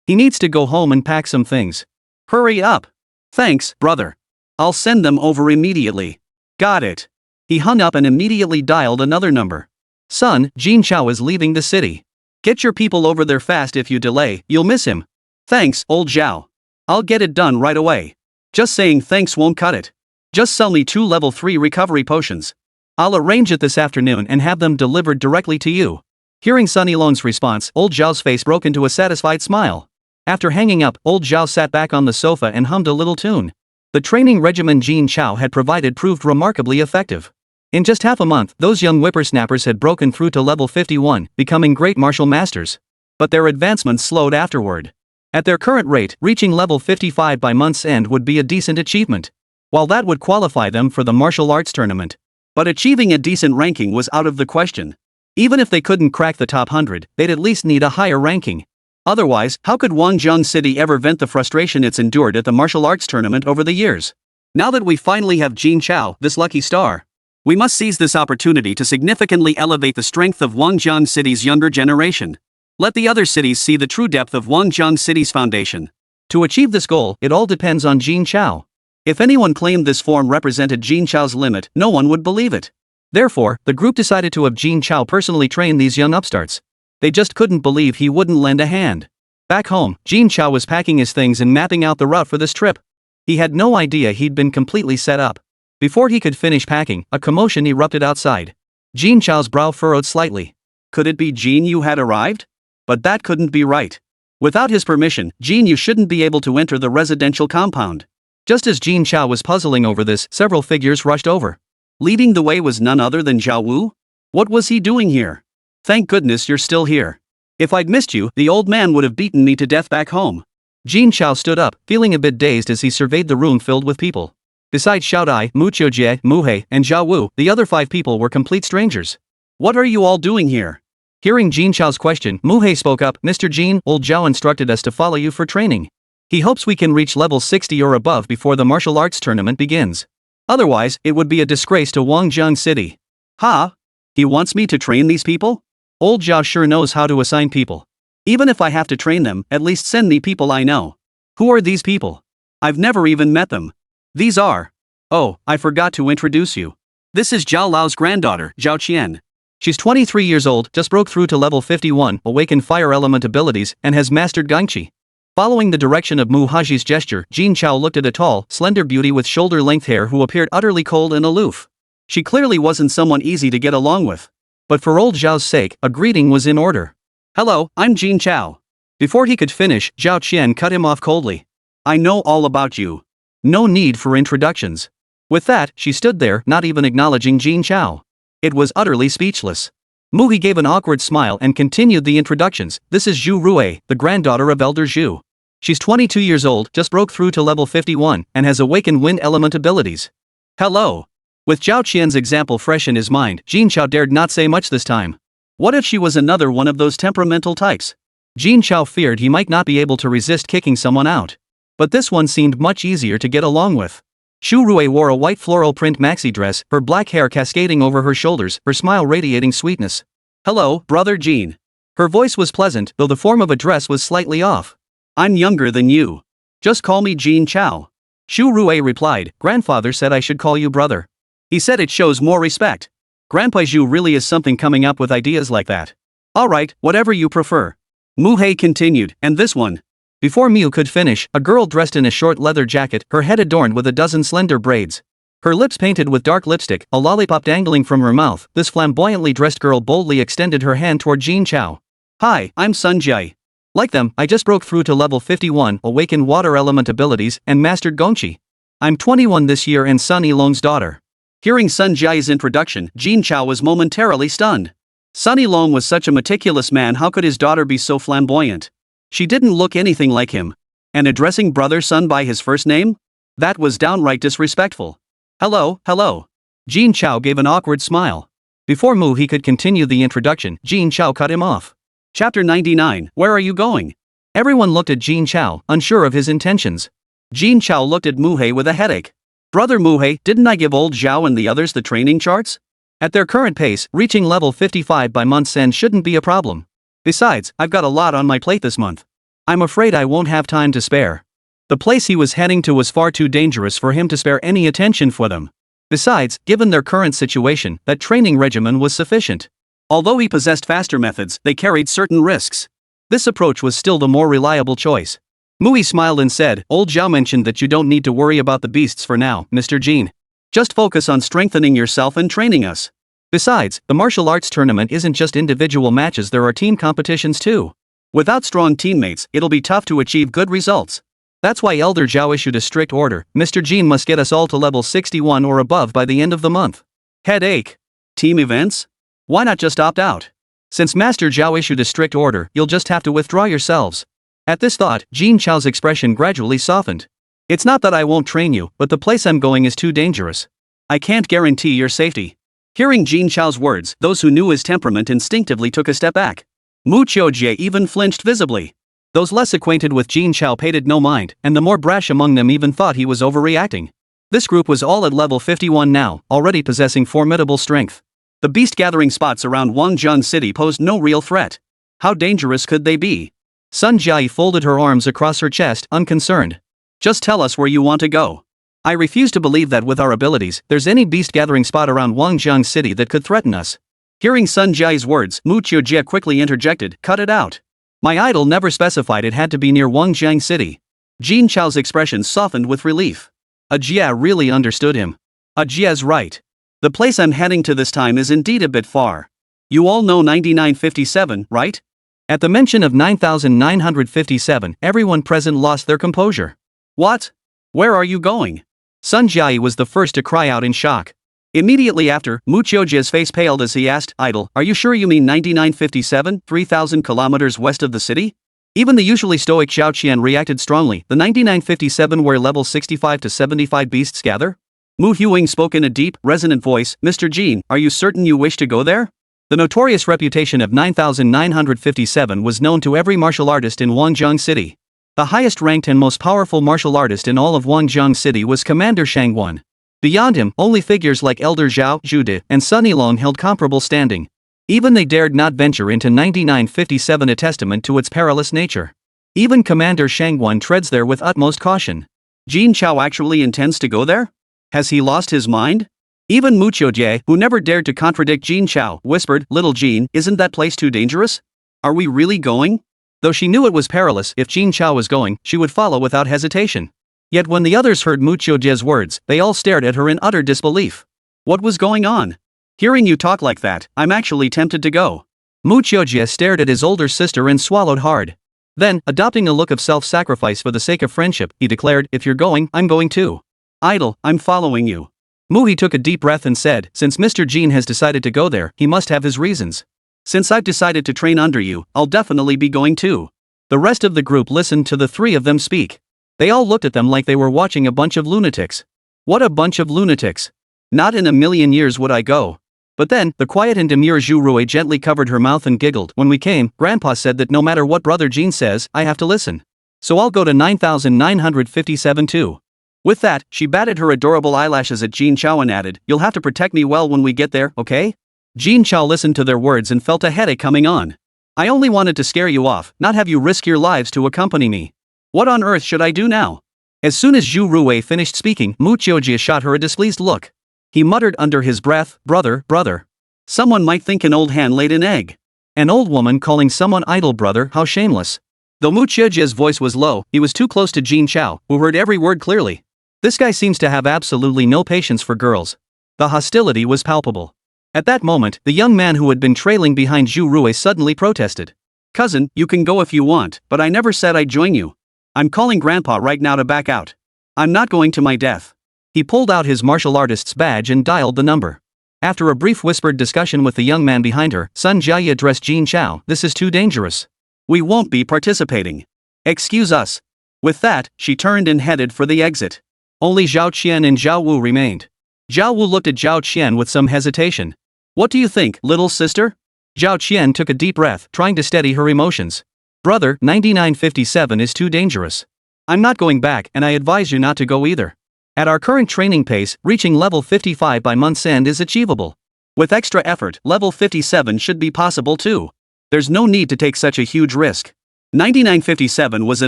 He needs to go home and pack some things. Hurry up. Thanks, brother. I'll send them over immediately. Got it. He hung up and immediately dialed another number. Son, Jin Chao is leaving the city. Get your people over there fast. If you delay, you'll miss him. Thanks, old Zhao. I'll get it done right away. Just saying thanks won't cut it. Just sell me 2 level 3 recovery potions. I'll arrange it this afternoon and have them delivered directly to you. Hearing Sun Yilong's response, old Zhao's face broke into a satisfied smile. After hanging up, old Zhao sat back on the sofa and hummed a little tune. The training regimen Jin Chao had provided proved remarkably effective. In just half a month, those young whippersnappers had broken through to level 51, becoming great martial masters. But their advancements slowed afterward. At their current rate, reaching level 55 by month's end would be a decent achievement. While that would qualify them for the martial arts tournament. But achieving a decent ranking was out of the question. Even if they couldn't crack the top 100, they'd at least need a higher ranking. Otherwise, how could Wangjiang City ever vent the frustration it's endured at the martial arts tournament over the years? Now that we finally have Jin Chao, this lucky star, we must seize this opportunity to significantly elevate the strength of Wangjiang City's younger generation. Let the other cities see the true depth of Wangjiang City's foundation. To achieve this goal, it all depends on Jin Chao. If anyone claimed this form represented Jin Chao's limit, no one would believe it. Therefore, the group decided to have Jin Chao personally train these young upstarts. They just couldn't believe he wouldn't lend a hand. Back home, Jin Chao was packing his things and mapping out the route for this trip. He had no idea he'd been completely set up. Before he could finish packing, a commotion erupted outside. Jin Chao's brow furrowed slightly. Could it be Jin Yu had arrived? But that couldn't be right. Without his permission, Jin Yu shouldn't be able to enter the residential compound. Just as Jin Chao was puzzling over this, several figures rushed over. Leading the way was none other than Zhao Wu. What was he doing here? Thank goodness you're still here. If I'd missed you, the old man would have beaten me to death back home. Jin Chao stood up, feeling a bit dazed as he surveyed the room filled with people. Besides Xiaodai, Mu Qiujie, Mu He, and Zhao Wu, the other 5 people were complete strangers. What are you all doing here? Hearing Jin Chao's question, Mu He spoke up, Mr. Jin, old Zhao instructed us to follow you for training. He hopes we can reach level 60 or above before the martial arts tournament begins. Otherwise, it would be a disgrace to Wangjiang City. Ha? He wants me to train these people? Old Zhao sure knows how to assign people. Even if I have to train them, at least send me people I know. Who are these people? I've never even met them. These are... Oh, I forgot to introduce you. This is Zhao Lao's granddaughter, Zhao Qian. She's 23 years old, just broke through to level 51, awakened fire element abilities, and has mastered Gangqi. Following the direction of Mu Haji's gesture, Jin Chao looked at a tall, slender beauty with shoulder-length hair who appeared utterly cold and aloof. She clearly wasn't someone easy to get along with. But for old Zhao's sake, a greeting was in order. Hello, I'm Jin Chao. Before he could finish, Zhao Qian cut him off coldly. I know all about you. No need for introductions. With that, she stood there, not even acknowledging Jin Chao. It was utterly speechless. Mu He gave an awkward smile and continued the introductions. This is Zhu Rui, the granddaughter of Elder Zhu. She's 22 years old, just broke through to level 51, and has awakened wind element abilities. Hello. With Zhao Qian's example fresh in his mind, Jin Chao dared not say much this time. What if she was another one of those temperamental types? Jin Chao feared he might not be able to resist kicking someone out. But this one seemed much easier to get along with. Zhu Rui wore a white floral print maxi dress, her black hair cascading over her shoulders, her smile radiating sweetness. Hello, brother Jin. Her voice was pleasant, though the form of address was slightly off. I'm younger than you. Just call me Jin Chao. Zhu Rui replied, grandfather said I should call you brother. He said it shows more respect. Grandpa Zhu really is something coming up with ideas like that. Alright, whatever you prefer. Mu He continued, and this one. Before Miu could finish, a girl dressed in a short leather jacket, her head adorned with a dozen slender braids. Her lips painted with dark lipstick, a lollipop dangling from her mouth, this flamboyantly dressed girl boldly extended her hand toward Jin Chao. Hi, I'm Sun Jie. Like them, I just broke through to level 51, awakened water element abilities, and mastered Gongqi. I'm 21 this year and Sun Yilong's daughter. Hearing Sun Jie's introduction, Jin Chao was momentarily stunned. Sunny Long was such a meticulous man, how could his daughter be so flamboyant? She didn't look anything like him. And addressing brother Sun by his first name? That was downright disrespectful. Hello, hello. Jin Chao gave an awkward smile. Before He could continue the introduction, Jin Chao cut him off. Chapter 99, where are you going? Everyone looked at Jin Chao, unsure of his intentions. Jin Chao looked at Muhe with a headache. Brother Muhe, didn't I give old Zhao and the others the training charts? At their current pace, reaching level 55 by month's end shouldn't be a problem. Besides, I've got a lot on my plate this month. I'm afraid I won't have time to spare. The place he was heading to was far too dangerous for him to spare any attention for them. Besides, given their current situation, that training regimen was sufficient. Although he possessed faster methods, they carried certain risks. This approach was still the more reliable choice. Mui smiled and said, Old Zhao mentioned that you don't need to worry about the beasts for now, Mr. Jin. Just focus on strengthening yourself and training us. Besides, the martial arts tournament isn't just individual matches, there are team competitions too. Without strong teammates, it'll be tough to achieve good results. That's why Elder Zhao issued a strict order, Mr. Jin must get us all to level 61 or above by the end of the month. Headache. Team events? Why not just opt out? Since Master Zhao issued a strict order, you'll just have to withdraw yourselves. At this thought, Jin Chao's expression gradually softened. It's not that I won't train you, but the place I'm going is too dangerous. I can't guarantee your safety. Hearing Jin Chao's words, those who knew his temperament instinctively took a step back. Mu Qiujie even flinched visibly. Those less acquainted with Jin Chao paid it no mind, and the more brash among them even thought he was overreacting. This group was all at level 51 now, already possessing formidable strength. The beast gathering spots around Wangzheng City posed no real threat. How dangerous could they be? Sun Jiai folded her arms across her chest, unconcerned. Just tell us where you want to go. I refuse to believe that with our abilities, there's any beast gathering spot around Wangzheng City that could threaten us. Hearing Sun Jiai's words, Mu Qiujie quickly interjected, cut it out. My idol never specified it had to be near Wangzheng City. Jin Chao's expression softened with relief. Jia really understood him. Jia's right. The place I'm heading to this time is indeed a bit far. You all know 9957, right? At the mention of 9957, everyone present lost their composure. What? Where are you going? Sun Jiai was the first to cry out in shock. Immediately after, Mu Qiujie's face paled as he asked, Idol, are you sure you mean 9957, 3,000 kilometers west of the city? Even the usually stoic Xiao Qian reacted strongly, the 9957 where level 65 to 75 beasts gather? Mu Huing spoke in a deep, resonant voice, Mr. Jin, are you certain you wish to go there? The notorious reputation of 9957 was known to every martial artist in Wangzheng City. The highest ranked and most powerful martial artist in all of Wangzheng City was Commander Shangguan. Beyond him, only figures like Elder Zhao, Zhude, and Sunny Long held comparable standing. Even they dared not venture into 9957, a testament to its perilous nature. Even Commander Shangguan treads there with utmost caution. Jin Chao actually intends to go there? Has he lost his mind? Even Mu Qiujie, who never dared to contradict Jin Chao, whispered, Little Jin, isn't that place too dangerous? Are we really going? Though she knew it was perilous, if Jin Chao was going, she would follow without hesitation. Yet when the others heard Mu Qiujie's words, they all stared at her in utter disbelief. What was going on? Hearing you talk like that, I'm actually tempted to go. Mu Qiujie stared at his older sister and swallowed hard. Then, adopting a look of self-sacrifice for the sake of friendship, he declared, if you're going, I'm going too. Idol, I'm following you. Mu took a deep breath and said, since Mr. Jin has decided to go there, he must have his reasons. Since I've decided to train under you, I'll definitely be going too. The rest of the group listened to the three of them speak. They all looked at them like they were watching a bunch of lunatics. What a bunch of lunatics. Not in a million years would I go. But then, the quiet and demure Zhu Rui gently covered her mouth and giggled. When we came, Grandpa said that no matter what Brother Jin says, I have to listen. So I'll go to 9957 too. With that, she batted her adorable eyelashes at Jin Chao and added, you'll have to protect me well when we get there, okay? Jin Chao listened to their words and felt a headache coming on. I only wanted to scare you off, not have you risk your lives to accompany me. What on earth should I do now? As soon as Zhu Rui finished speaking, Mu Qiujie shot her a displeased look. He muttered under his breath, brother. Someone might think an old hen laid an egg. An old woman calling someone idle brother, how shameless. Though Mu Qiujie's voice was low, he was too close to Jin Chao, who heard every word clearly. This guy seems to have absolutely no patience for girls. The hostility was palpable. At that moment, the young man who had been trailing behind Zhu Rui suddenly protested. Cousin, you can go if you want, but I never said I'd join you. I'm calling Grandpa right now to back out. I'm not going to my death. He pulled out his martial artist's badge and dialed the number. After a brief whispered discussion with the young man behind her, Sun Jiayi addressed Jin Chao. This is too dangerous. We won't be participating. Excuse us. With that, she turned and headed for the exit. Only Zhao Qian and Zhao Wu remained. Zhao Wu looked at Zhao Qian with some hesitation. What do you think, little sister? Zhao Qian took a deep breath, trying to steady her emotions. Brother, 9957 is too dangerous. I'm not going back, and I advise you not to go either. At our current training pace, reaching level 55 by month's end is achievable. With extra effort, level 57 should be possible too. There's no need to take such a huge risk. 9957 was a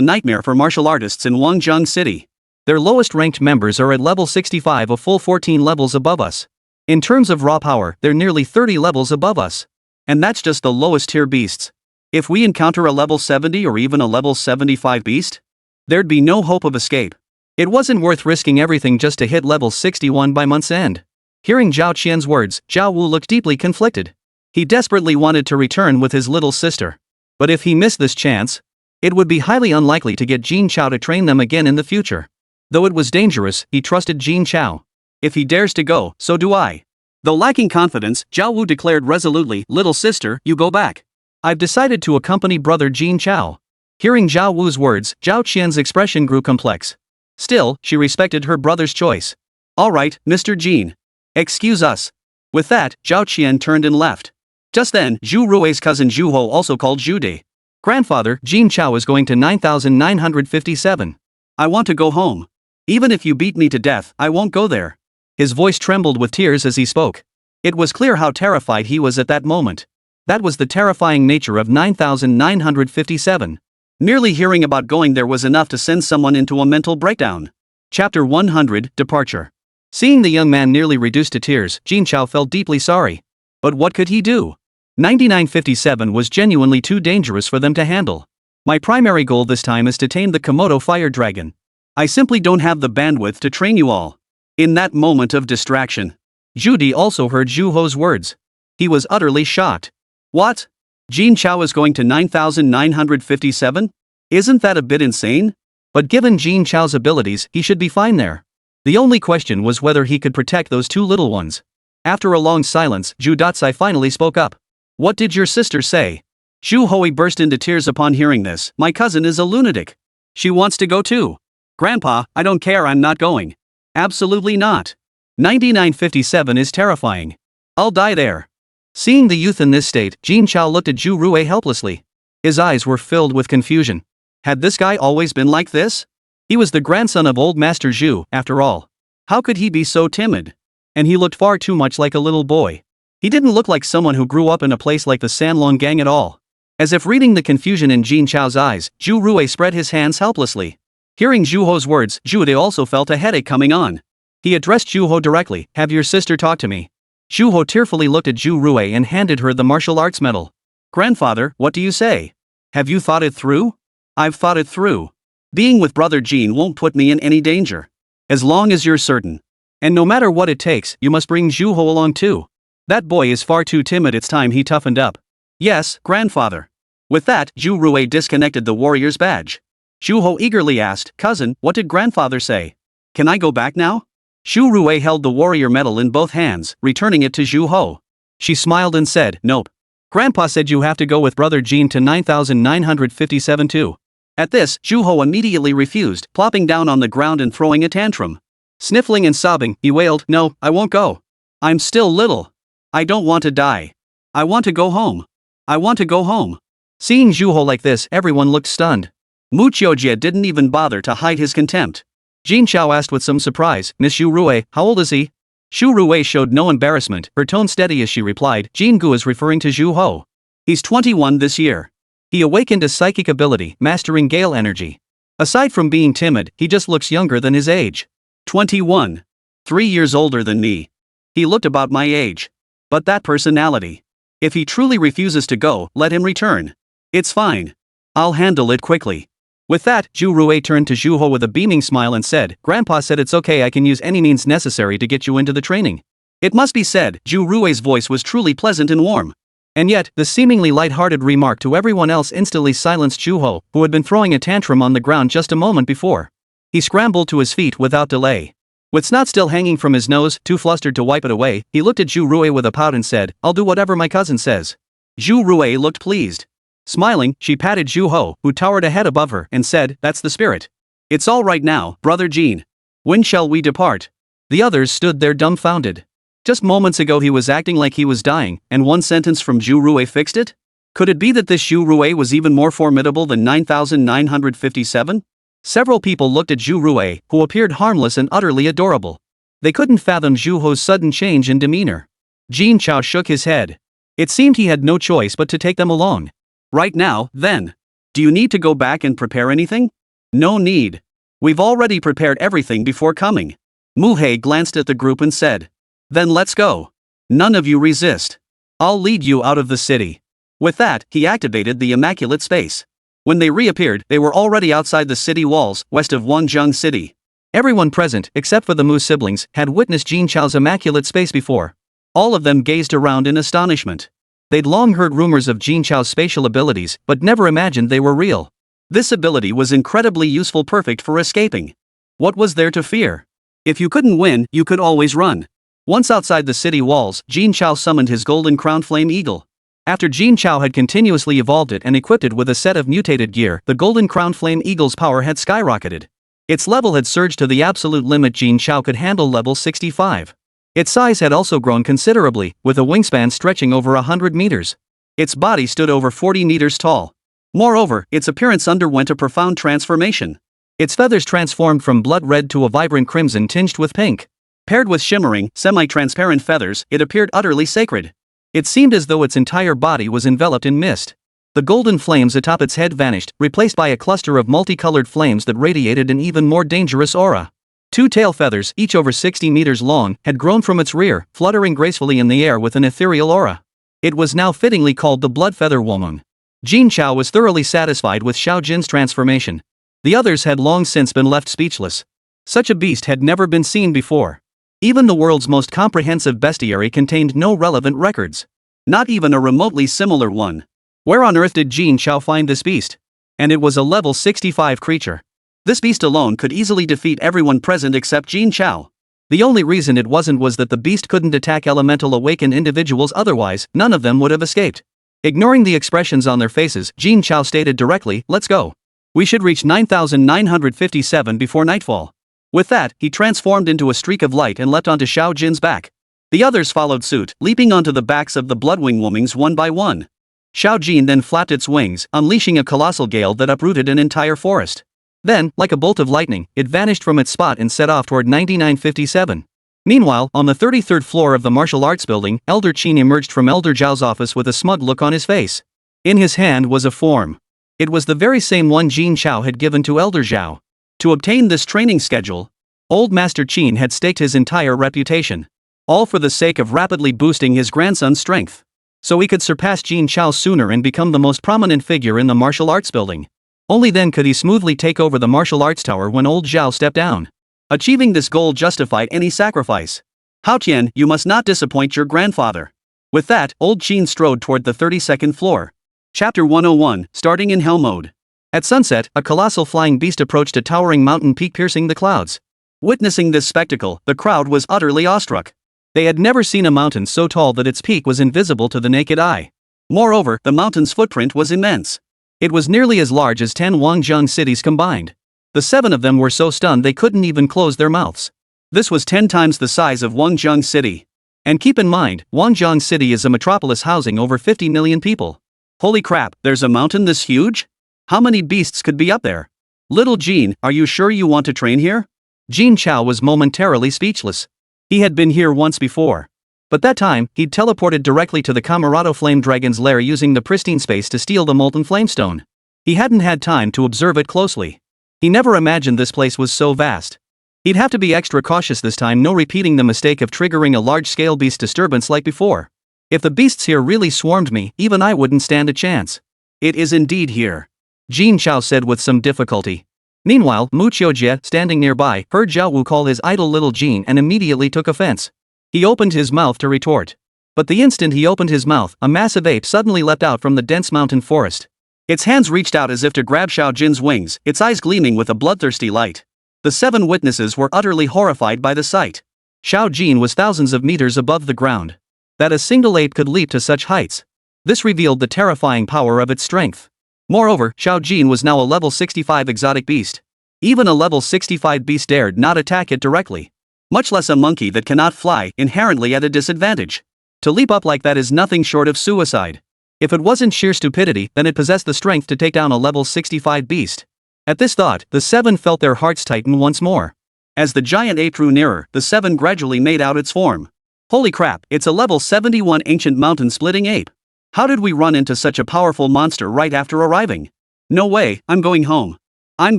nightmare for martial artists in Wangjiang City. Their lowest ranked members are at level 65, a full 14 levels above us. In terms of raw power, they're nearly 30 levels above us. And that's just the lowest tier beasts. If we encounter a level 70 or even a level 75 beast, there'd be no hope of escape. It wasn't worth risking everything just to hit level 61 by month's end. Hearing Zhao Qian's words, Zhao Wu looked deeply conflicted. He desperately wanted to return with his little sister. But if he missed this chance, it would be highly unlikely to get Jin Chao to train them again in the future. Though it was dangerous, he trusted Jin Chao. If he dares to go, so do I. Though lacking confidence, Zhao Wu declared resolutely, little sister, you go back. I've decided to accompany brother Jin Chao. Hearing Zhao Wu's words, Zhao Qian's expression grew complex. Still, she respected her brother's choice. Alright, Mr. Jin. Excuse us. With that, Zhao Qian turned and left. Just then, Zhu Rui's cousin Zhu Ho, also called Zhu De. Grandfather, Jin Chao is going to 9957. I want to go home. Even if you beat me to death, I won't go there. His voice trembled with tears as he spoke. It was clear how terrified he was at that moment. That was the terrifying nature of 9957. Merely hearing about going there was enough to send someone into a mental breakdown. Chapter 100, Departure. Seeing the young man nearly reduced to tears, Jin Chao felt deeply sorry. But what could he do? 9957 was genuinely too dangerous for them to handle. My primary goal this time is to tame the Komodo fire dragon. I simply don't have the bandwidth to train you all. In that moment of distraction, Zhu Di also heard Zhu Ho's words. He was utterly shocked. What? Jin Chao is going to 9957? Isn't that a bit insane? But given Jin Chao's abilities, he should be fine there. The only question was whether he could protect those two little ones. After a long silence, Zhu Datsai finally spoke up. What did your sister say? Zhu Hui burst into tears upon hearing this. My cousin is a lunatic. She wants to go too. Grandpa, I don't care, I'm not going. Absolutely not. 9957 is terrifying. I'll die there. Seeing the youth in this state, Jin Chao looked at Zhu Rui helplessly. His eyes were filled with confusion. Had this guy always been like this? He was the grandson of old Master Zhu, after all. How could he be so timid? And he looked far too much like a little boy. He didn't look like someone who grew up in a place like the Sanlong Gang at all. As if reading the confusion in Jin Chao's eyes, Zhu Rui spread his hands helplessly. Hearing Zhu Ho's words, Zhu De also felt a headache coming on. He addressed Zhu Ho directly. Have your sister talk to me. Zhu Ho tearfully looked at Zhu Rui and handed her the martial arts medal. Grandfather, what do you say? Have you thought it through? I've thought it through. Being with brother Jin won't put me in any danger. As long as you're certain. And no matter what it takes, you must bring Zhu Ho along too. That boy is far too timid, it's time he toughened up. Yes, grandfather. With that, Zhu Rui disconnected the warrior's badge. Zhu Ho eagerly asked, Cousin, what did grandfather say? Can I go back now? Zhu Rui held the warrior medal in both hands, returning it to Zhu Ho. She smiled and said, Nope. Grandpa said you have to go with brother Jin to 9957 too. At this, Zhu Ho immediately refused, plopping down on the ground and throwing a tantrum. Sniffling and sobbing, he wailed, No, I won't go. I'm still little. I don't want to die. I want to go home. I want to go home. Seeing Zhu Ho like this, everyone looked stunned. Mu Qiujie didn't even bother to hide his contempt. Jin Chao asked with some surprise, Miss Xu Rui, how old is he? Xu Rui showed no embarrassment, her tone steady as she replied, Jin Gu is referring to Zhu Ho. He's 21 this year. He awakened a psychic ability, mastering gale energy. Aside from being timid, he just looks younger than his age. 21. 3 years older than me. He looked about my age. But that personality. If he truly refuses to go, let him return. It's fine. I'll handle it quickly. With that, Zhu Rui turned to Zhu Ho with a beaming smile and said, Grandpa said it's okay, I can use any means necessary to get you into the training. It must be said, Zhu Rui's voice was truly pleasant and warm. And yet, the seemingly light-hearted remark to everyone else instantly silenced Zhu Ho, who had been throwing a tantrum on the ground just a moment before. He scrambled to his feet without delay. With snot still hanging from his nose, too flustered to wipe it away, he looked at Zhu Rui with a pout and said, "I'll do whatever my cousin says." Zhu Rui looked pleased. Smiling, she patted Zhu Ho, who towered a head above her, and said, "That's the spirit. It's all right now, brother Jin. When shall we depart?" The others stood there dumbfounded. Just moments ago he was acting like he was dying, and one sentence from Zhu Rui fixed it? Could it be that this Zhu Rui was even more formidable than 9957? Several people looked at Zhu Rui, who appeared harmless and utterly adorable. They couldn't fathom Zhu Ho's sudden change in demeanor. Jin Chao shook his head. It seemed he had no choice but to take them along. "Right now, then. Do you need to go back and prepare anything?" "No need. We've already prepared everything before coming." Mu He glanced at the group and said, "Then let's go. None of you resist. I'll lead you out of the city." With that, he activated the immaculate space. When they reappeared, they were already outside the city walls, west of Wanzhong City. Everyone present, except for the Mu siblings, had witnessed Jin Chao's immaculate space before. All of them gazed around in astonishment. They'd long heard rumors of Jin Chao's spatial abilities, but never imagined they were real. This ability was incredibly useful, perfect for escaping. What was there to fear? If you couldn't win, you could always run. Once outside the city walls, Jin Chao summoned his golden crown flame eagle. After Jin Chao had continuously evolved it and equipped it with a set of mutated gear, the golden crown flame eagle's power had skyrocketed. Its level had surged to the absolute limit. Jin Chao could handle level 65. Its size had also grown considerably, with a wingspan stretching over 100 meters. Its body stood over 40 meters tall. Moreover, its appearance underwent a profound transformation. Its feathers transformed from blood red to a vibrant crimson tinged with pink. Paired with shimmering, semi-transparent feathers, it appeared utterly sacred. It seemed as though its entire body was enveloped in mist. The golden flames atop its head vanished, replaced by a cluster of multicolored flames that radiated an even more dangerous aura. Two tail feathers, each over 60 meters long, had grown from its rear, fluttering gracefully in the air with an ethereal aura. It was now fittingly called the Blood Feather Woman. Jin Chao was thoroughly satisfied with Xiao Jin's transformation. The others had long since been left speechless. Such a beast had never been seen before. Even the world's most comprehensive bestiary contained no relevant records. Not even a remotely similar one. Where on earth did Jin Chao find this beast? And it was a level 65 creature. This beast alone could easily defeat everyone present except Jin Chao. The only reason it wasn't was that the beast couldn't attack elemental awakened individuals, otherwise, none of them would have escaped. Ignoring the expressions on their faces, Jin Chao stated directly, "Let's go. We should reach 9957 before nightfall." With that, he transformed into a streak of light and leapt onto Xiao Jin's back. The others followed suit, leaping onto the backs of the Bloodwing Womings one by one. Xiao Jin then flapped its wings, unleashing a colossal gale that uprooted an entire forest. Then, like a bolt of lightning, it vanished from its spot and set off toward 9957. Meanwhile, on the 33rd floor of the martial arts building, Elder Qin emerged from Elder Zhao's office with a smug look on his face. In his hand was a form. It was the very same one Jin Chao had given to Elder Zhao. To obtain this training schedule, Old Master Qin had staked his entire reputation. All for the sake of rapidly boosting his grandson's strength. So he could surpass Jin Chao sooner and become the most prominent figure in the martial arts building. Only then could he smoothly take over the martial arts tower when old Zhao stepped down. Achieving this goal justified any sacrifice. Hao Tian, you must not disappoint your grandfather. With that, old Qin strode toward the 32nd floor. Chapter 101, starting in Hell Mode. At sunset, a colossal flying beast approached a towering mountain peak piercing the clouds. Witnessing this spectacle, the crowd was utterly awestruck. They had never seen a mountain so tall that its peak was invisible to the naked eye. Moreover, the mountain's footprint was immense. It was nearly as large as 10 Wanzhong cities combined. The 7 of them were so stunned they couldn't even close their mouths. This was 10 times the size of Wanzhong City. And keep in mind, Wanzhong City is a metropolis housing over 50 million people. Holy crap, there's a mountain this huge? How many beasts could be up there? Little Jin, are you sure you want to train here? Jin Chao was momentarily speechless. He had been here once before. But that time, he'd teleported directly to the Camerado Flame Dragon's lair using the pristine space to steal the molten flamestone. He hadn't had time to observe it closely. He never imagined this place was so vast. He'd have to be extra cautious this time, no repeating the mistake of triggering a large-scale beast disturbance like before. If the beasts here really swarmed me, even I wouldn't stand a chance. It is indeed here, Jin Chao said with some difficulty. Meanwhile, Mu Qiujie, standing nearby, heard Zhao Wu call his idol Little Jin and immediately took offense. He opened his mouth to retort. But the instant he opened his mouth, a massive ape suddenly leapt out from the dense mountain forest. Its hands reached out as if to grab Xiao Jin's wings, its eyes gleaming with a bloodthirsty light. The 7 witnesses were utterly horrified by the sight. Xiao Jin was thousands of meters above the ground. That a single ape could leap to such heights. This revealed the terrifying power of its strength. Moreover, Xiao Jin was now a level 65 exotic beast. Even a level 65 beast dared not attack it directly. Much less a monkey that cannot fly, inherently at a disadvantage. To leap up like that is nothing short of suicide. If it wasn't sheer stupidity, then it possessed the strength to take down a level 65 beast. At this thought, the 7 felt their hearts tighten once more. As the giant ape drew nearer, the 7 gradually made out its form. Holy crap, it's a level 71 ancient mountain-splitting ape. How did we run into such a powerful monster right after arriving? No way, I'm going home. I'm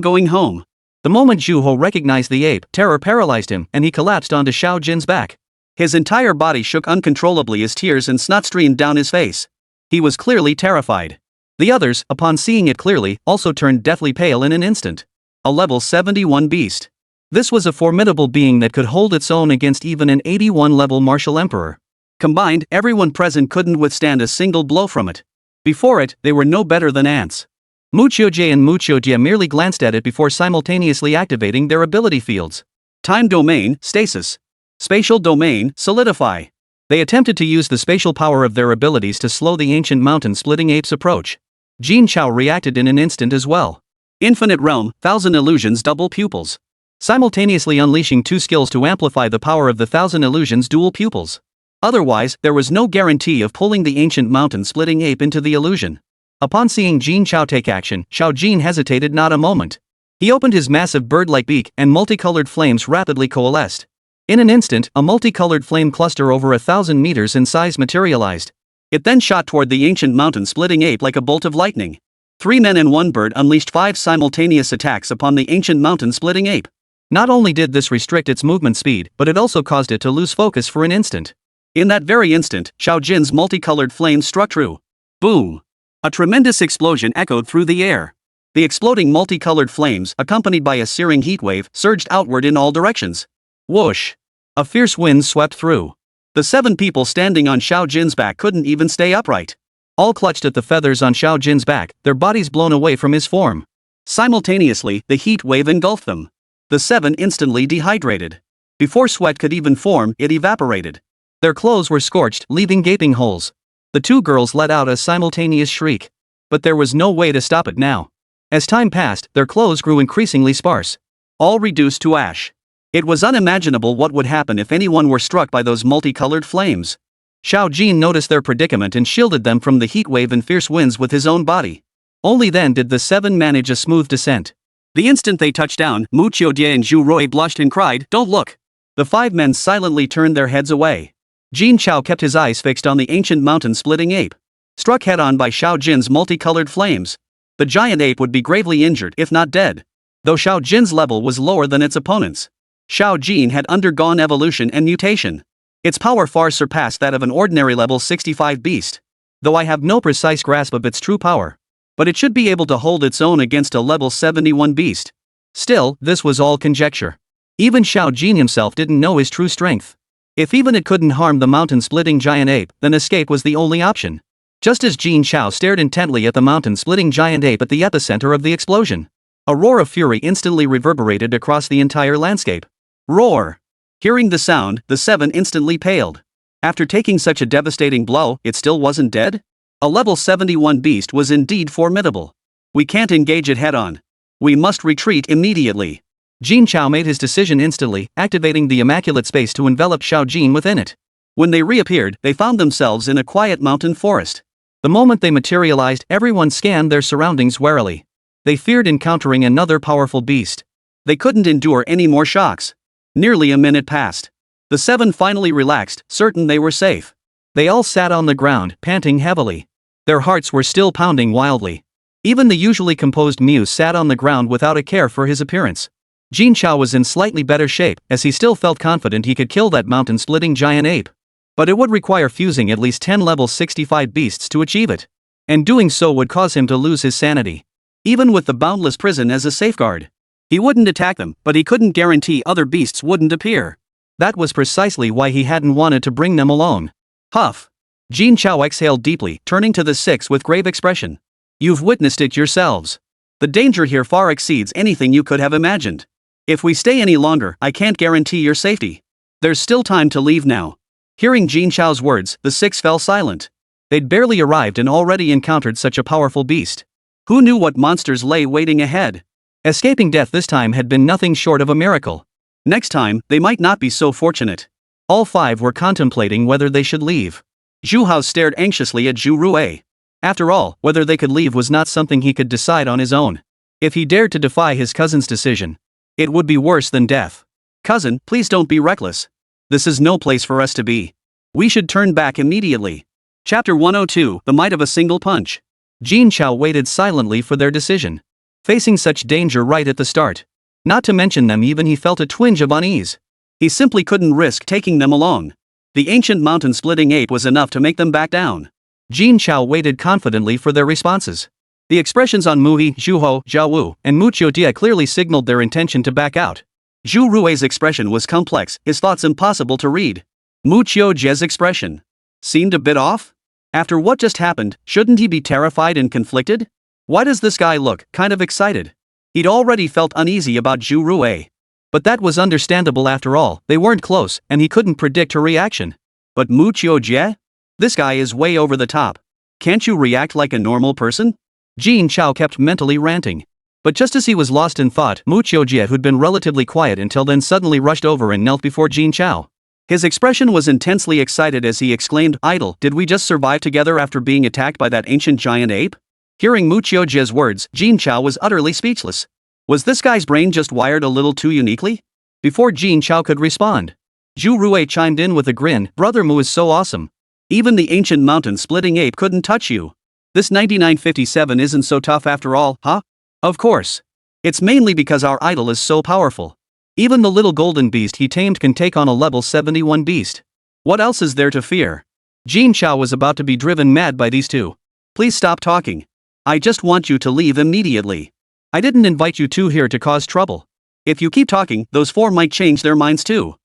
going home. The moment Zhu Ho recognized the ape, terror paralyzed him and he collapsed onto Xiao Jin's back. His entire body shook uncontrollably as tears and snot streamed down his face. He was clearly terrified. The others, upon seeing it clearly, also turned deathly pale in an instant. A level 71 beast. This was a formidable being that could hold its own against even an 81-level martial emperor. Combined, everyone present couldn't withstand a single blow from it. Before it, they were no better than ants. Mu Qiujie and Mu Qiujie merely glanced at it before simultaneously activating their ability fields. Time domain, stasis. Spatial domain, solidify. They attempted to use the spatial power of their abilities to slow the ancient mountain-splitting ape's approach. Jin Chao reacted in an instant as well. Infinite realm, 1000 illusions, double pupils. Simultaneously unleashing 2 skills to amplify the power of the 1000 illusions' dual pupils. Otherwise, there was no guarantee of pulling the ancient mountain-splitting ape into the illusion. Upon seeing Jin Chao take action, Xiao Jin hesitated not a moment. He opened his massive bird-like beak and multicolored flames rapidly coalesced. In an instant, a multicolored flame cluster over 1,000 meters in size materialized. It then shot toward the ancient mountain-splitting ape like a bolt of lightning. 3 men and 1 bird unleashed 5 simultaneous attacks upon the ancient mountain-splitting ape. Not only did this restrict its movement speed, but it also caused it to lose focus for an instant. In that very instant, Xiao Jin's multicolored flames struck true. Boom! A tremendous explosion echoed through the air. The exploding multicolored flames, accompanied by a searing heat wave, surged outward in all directions. Whoosh! A fierce wind swept through. The 7 people standing on Xiao Jin's back couldn't even stay upright. All clutched at the feathers on Xiao Jin's back, their bodies blown away from his form. Simultaneously, the heat wave engulfed them. The 7 instantly dehydrated. Before sweat could even form, it evaporated. Their clothes were scorched, leaving gaping holes. The 2 girls let out a simultaneous shriek. But there was no way to stop it now. As time passed, their clothes grew increasingly sparse. All reduced to ash. It was unimaginable what would happen if anyone were struck by those multicolored flames. Xiao Jin noticed their predicament and shielded them from the heat wave and fierce winds with his own body. Only then did the 7 manage a smooth descent. The instant they touched down, Mu Qiujie and Zhu Rui blushed and cried, "Don't look!" The 5 men silently turned their heads away. Jin Chao kept his eyes fixed on the ancient mountain-splitting ape. Struck head-on by Xiao Jin's multicolored flames, the giant ape would be gravely injured if not dead. Though Xiao Jin's level was lower than its opponents, Xiao Jin had undergone evolution and mutation. Its power far surpassed that of an ordinary level 65 beast. Though I have no precise grasp of its true power. But it should be able to hold its own against a level 71 beast. Still, this was all conjecture. Even Xiao Jin himself didn't know his true strength. If even it couldn't harm the mountain-splitting giant ape, then escape was the only option. Just as Jin Chao stared intently at the mountain-splitting giant ape at the epicenter of the explosion, a roar of fury instantly reverberated across the entire landscape. Roar! Hearing the sound, the 7 instantly paled. After taking such a devastating blow, it still wasn't dead? A level 71 beast was indeed formidable. We can't engage it head-on. We must retreat immediately. Jin Chao made his decision instantly, activating the immaculate space to envelop Xiao Jin within it. When they reappeared, they found themselves in a quiet mountain forest. The moment they materialized, everyone scanned their surroundings warily. They feared encountering another powerful beast. They couldn't endure any more shocks. Nearly a minute passed. The 7 finally relaxed, certain they were safe. They all sat on the ground, panting heavily. Their hearts were still pounding wildly. Even the usually composed Muse sat on the ground without a care for his appearance. Jin Chao was in slightly better shape, as he still felt confident he could kill that mountain-splitting giant ape. But it would require fusing at least 10 level 65 beasts to achieve it. And doing so would cause him to lose his sanity. Even with the boundless prison as a safeguard. He wouldn't attack them, but he couldn't guarantee other beasts wouldn't appear. That was precisely why he hadn't wanted to bring them alone. Huff. Jin Chao exhaled deeply, turning to the 6 with grave expression. You've witnessed it yourselves. The danger here far exceeds anything you could have imagined. If we stay any longer, I can't guarantee your safety. There's still time to leave now. Hearing Jin Chao's words, the six fell silent. They'd barely arrived and already encountered such a powerful beast. Who knew what monsters lay waiting ahead? Escaping death this time had been nothing short of a miracle. Next time, they might not be so fortunate. All five were contemplating whether they should leave. Zhu Hao stared anxiously at Zhu Rui. After all, whether they could leave was not something he could decide on his own. If he dared to defy his cousin's decision, it would be worse than death. Cousin, please don't be reckless. This is no place for us to be. We should turn back immediately. Chapter 102, The Might of a Single Punch. Jin Chao waited silently for their decision. Facing such danger right at the start. Not to mention them even, he felt a twinge of unease. He simply couldn't risk taking them along. The ancient mountain-splitting ape was enough to make them back down. Jin Chao waited confidently for their responses. The expressions on Muhi, Zhuho, Jiawu, and Muqiu Dia clearly signaled their intention to back out. Zhu Rui's expression was complex, his thoughts impossible to read. Muqiu Jia's expression seemed a bit off? After what just happened, shouldn't he be terrified and conflicted? Why does this guy look kind of excited? He'd already felt uneasy about Zhu Rui. But that was understandable after all, they weren't close, and he couldn't predict her reaction. But Muqiu Jie? This guy is way over the top. Can't you react like a normal person? Jin Chao kept mentally ranting. But just as he was lost in thought, Muqiu Jie, who'd been relatively quiet until then, suddenly rushed over and knelt before Jin Chao. His expression was intensely excited as he exclaimed, "Idol, did we just survive together after being attacked by that ancient giant ape?" Hearing Muqiu Jie's words, Jin Chao was utterly speechless. Was this guy's brain just wired a little too uniquely? Before Jin Chao could respond, Zhu Rui chimed in with a grin, "Brother Mu is so awesome. Even the ancient mountain-splitting ape couldn't touch you. This 9957 isn't so tough after all, huh?" Of course. It's mainly because our idol is so powerful. Even the little golden beast he tamed can take on a level 71 beast. What else is there to fear? Jin Chao was about to be driven mad by these two. Please stop talking. I just want you to leave immediately. I didn't invite you two here to cause trouble. If you keep talking, those four might change their minds too.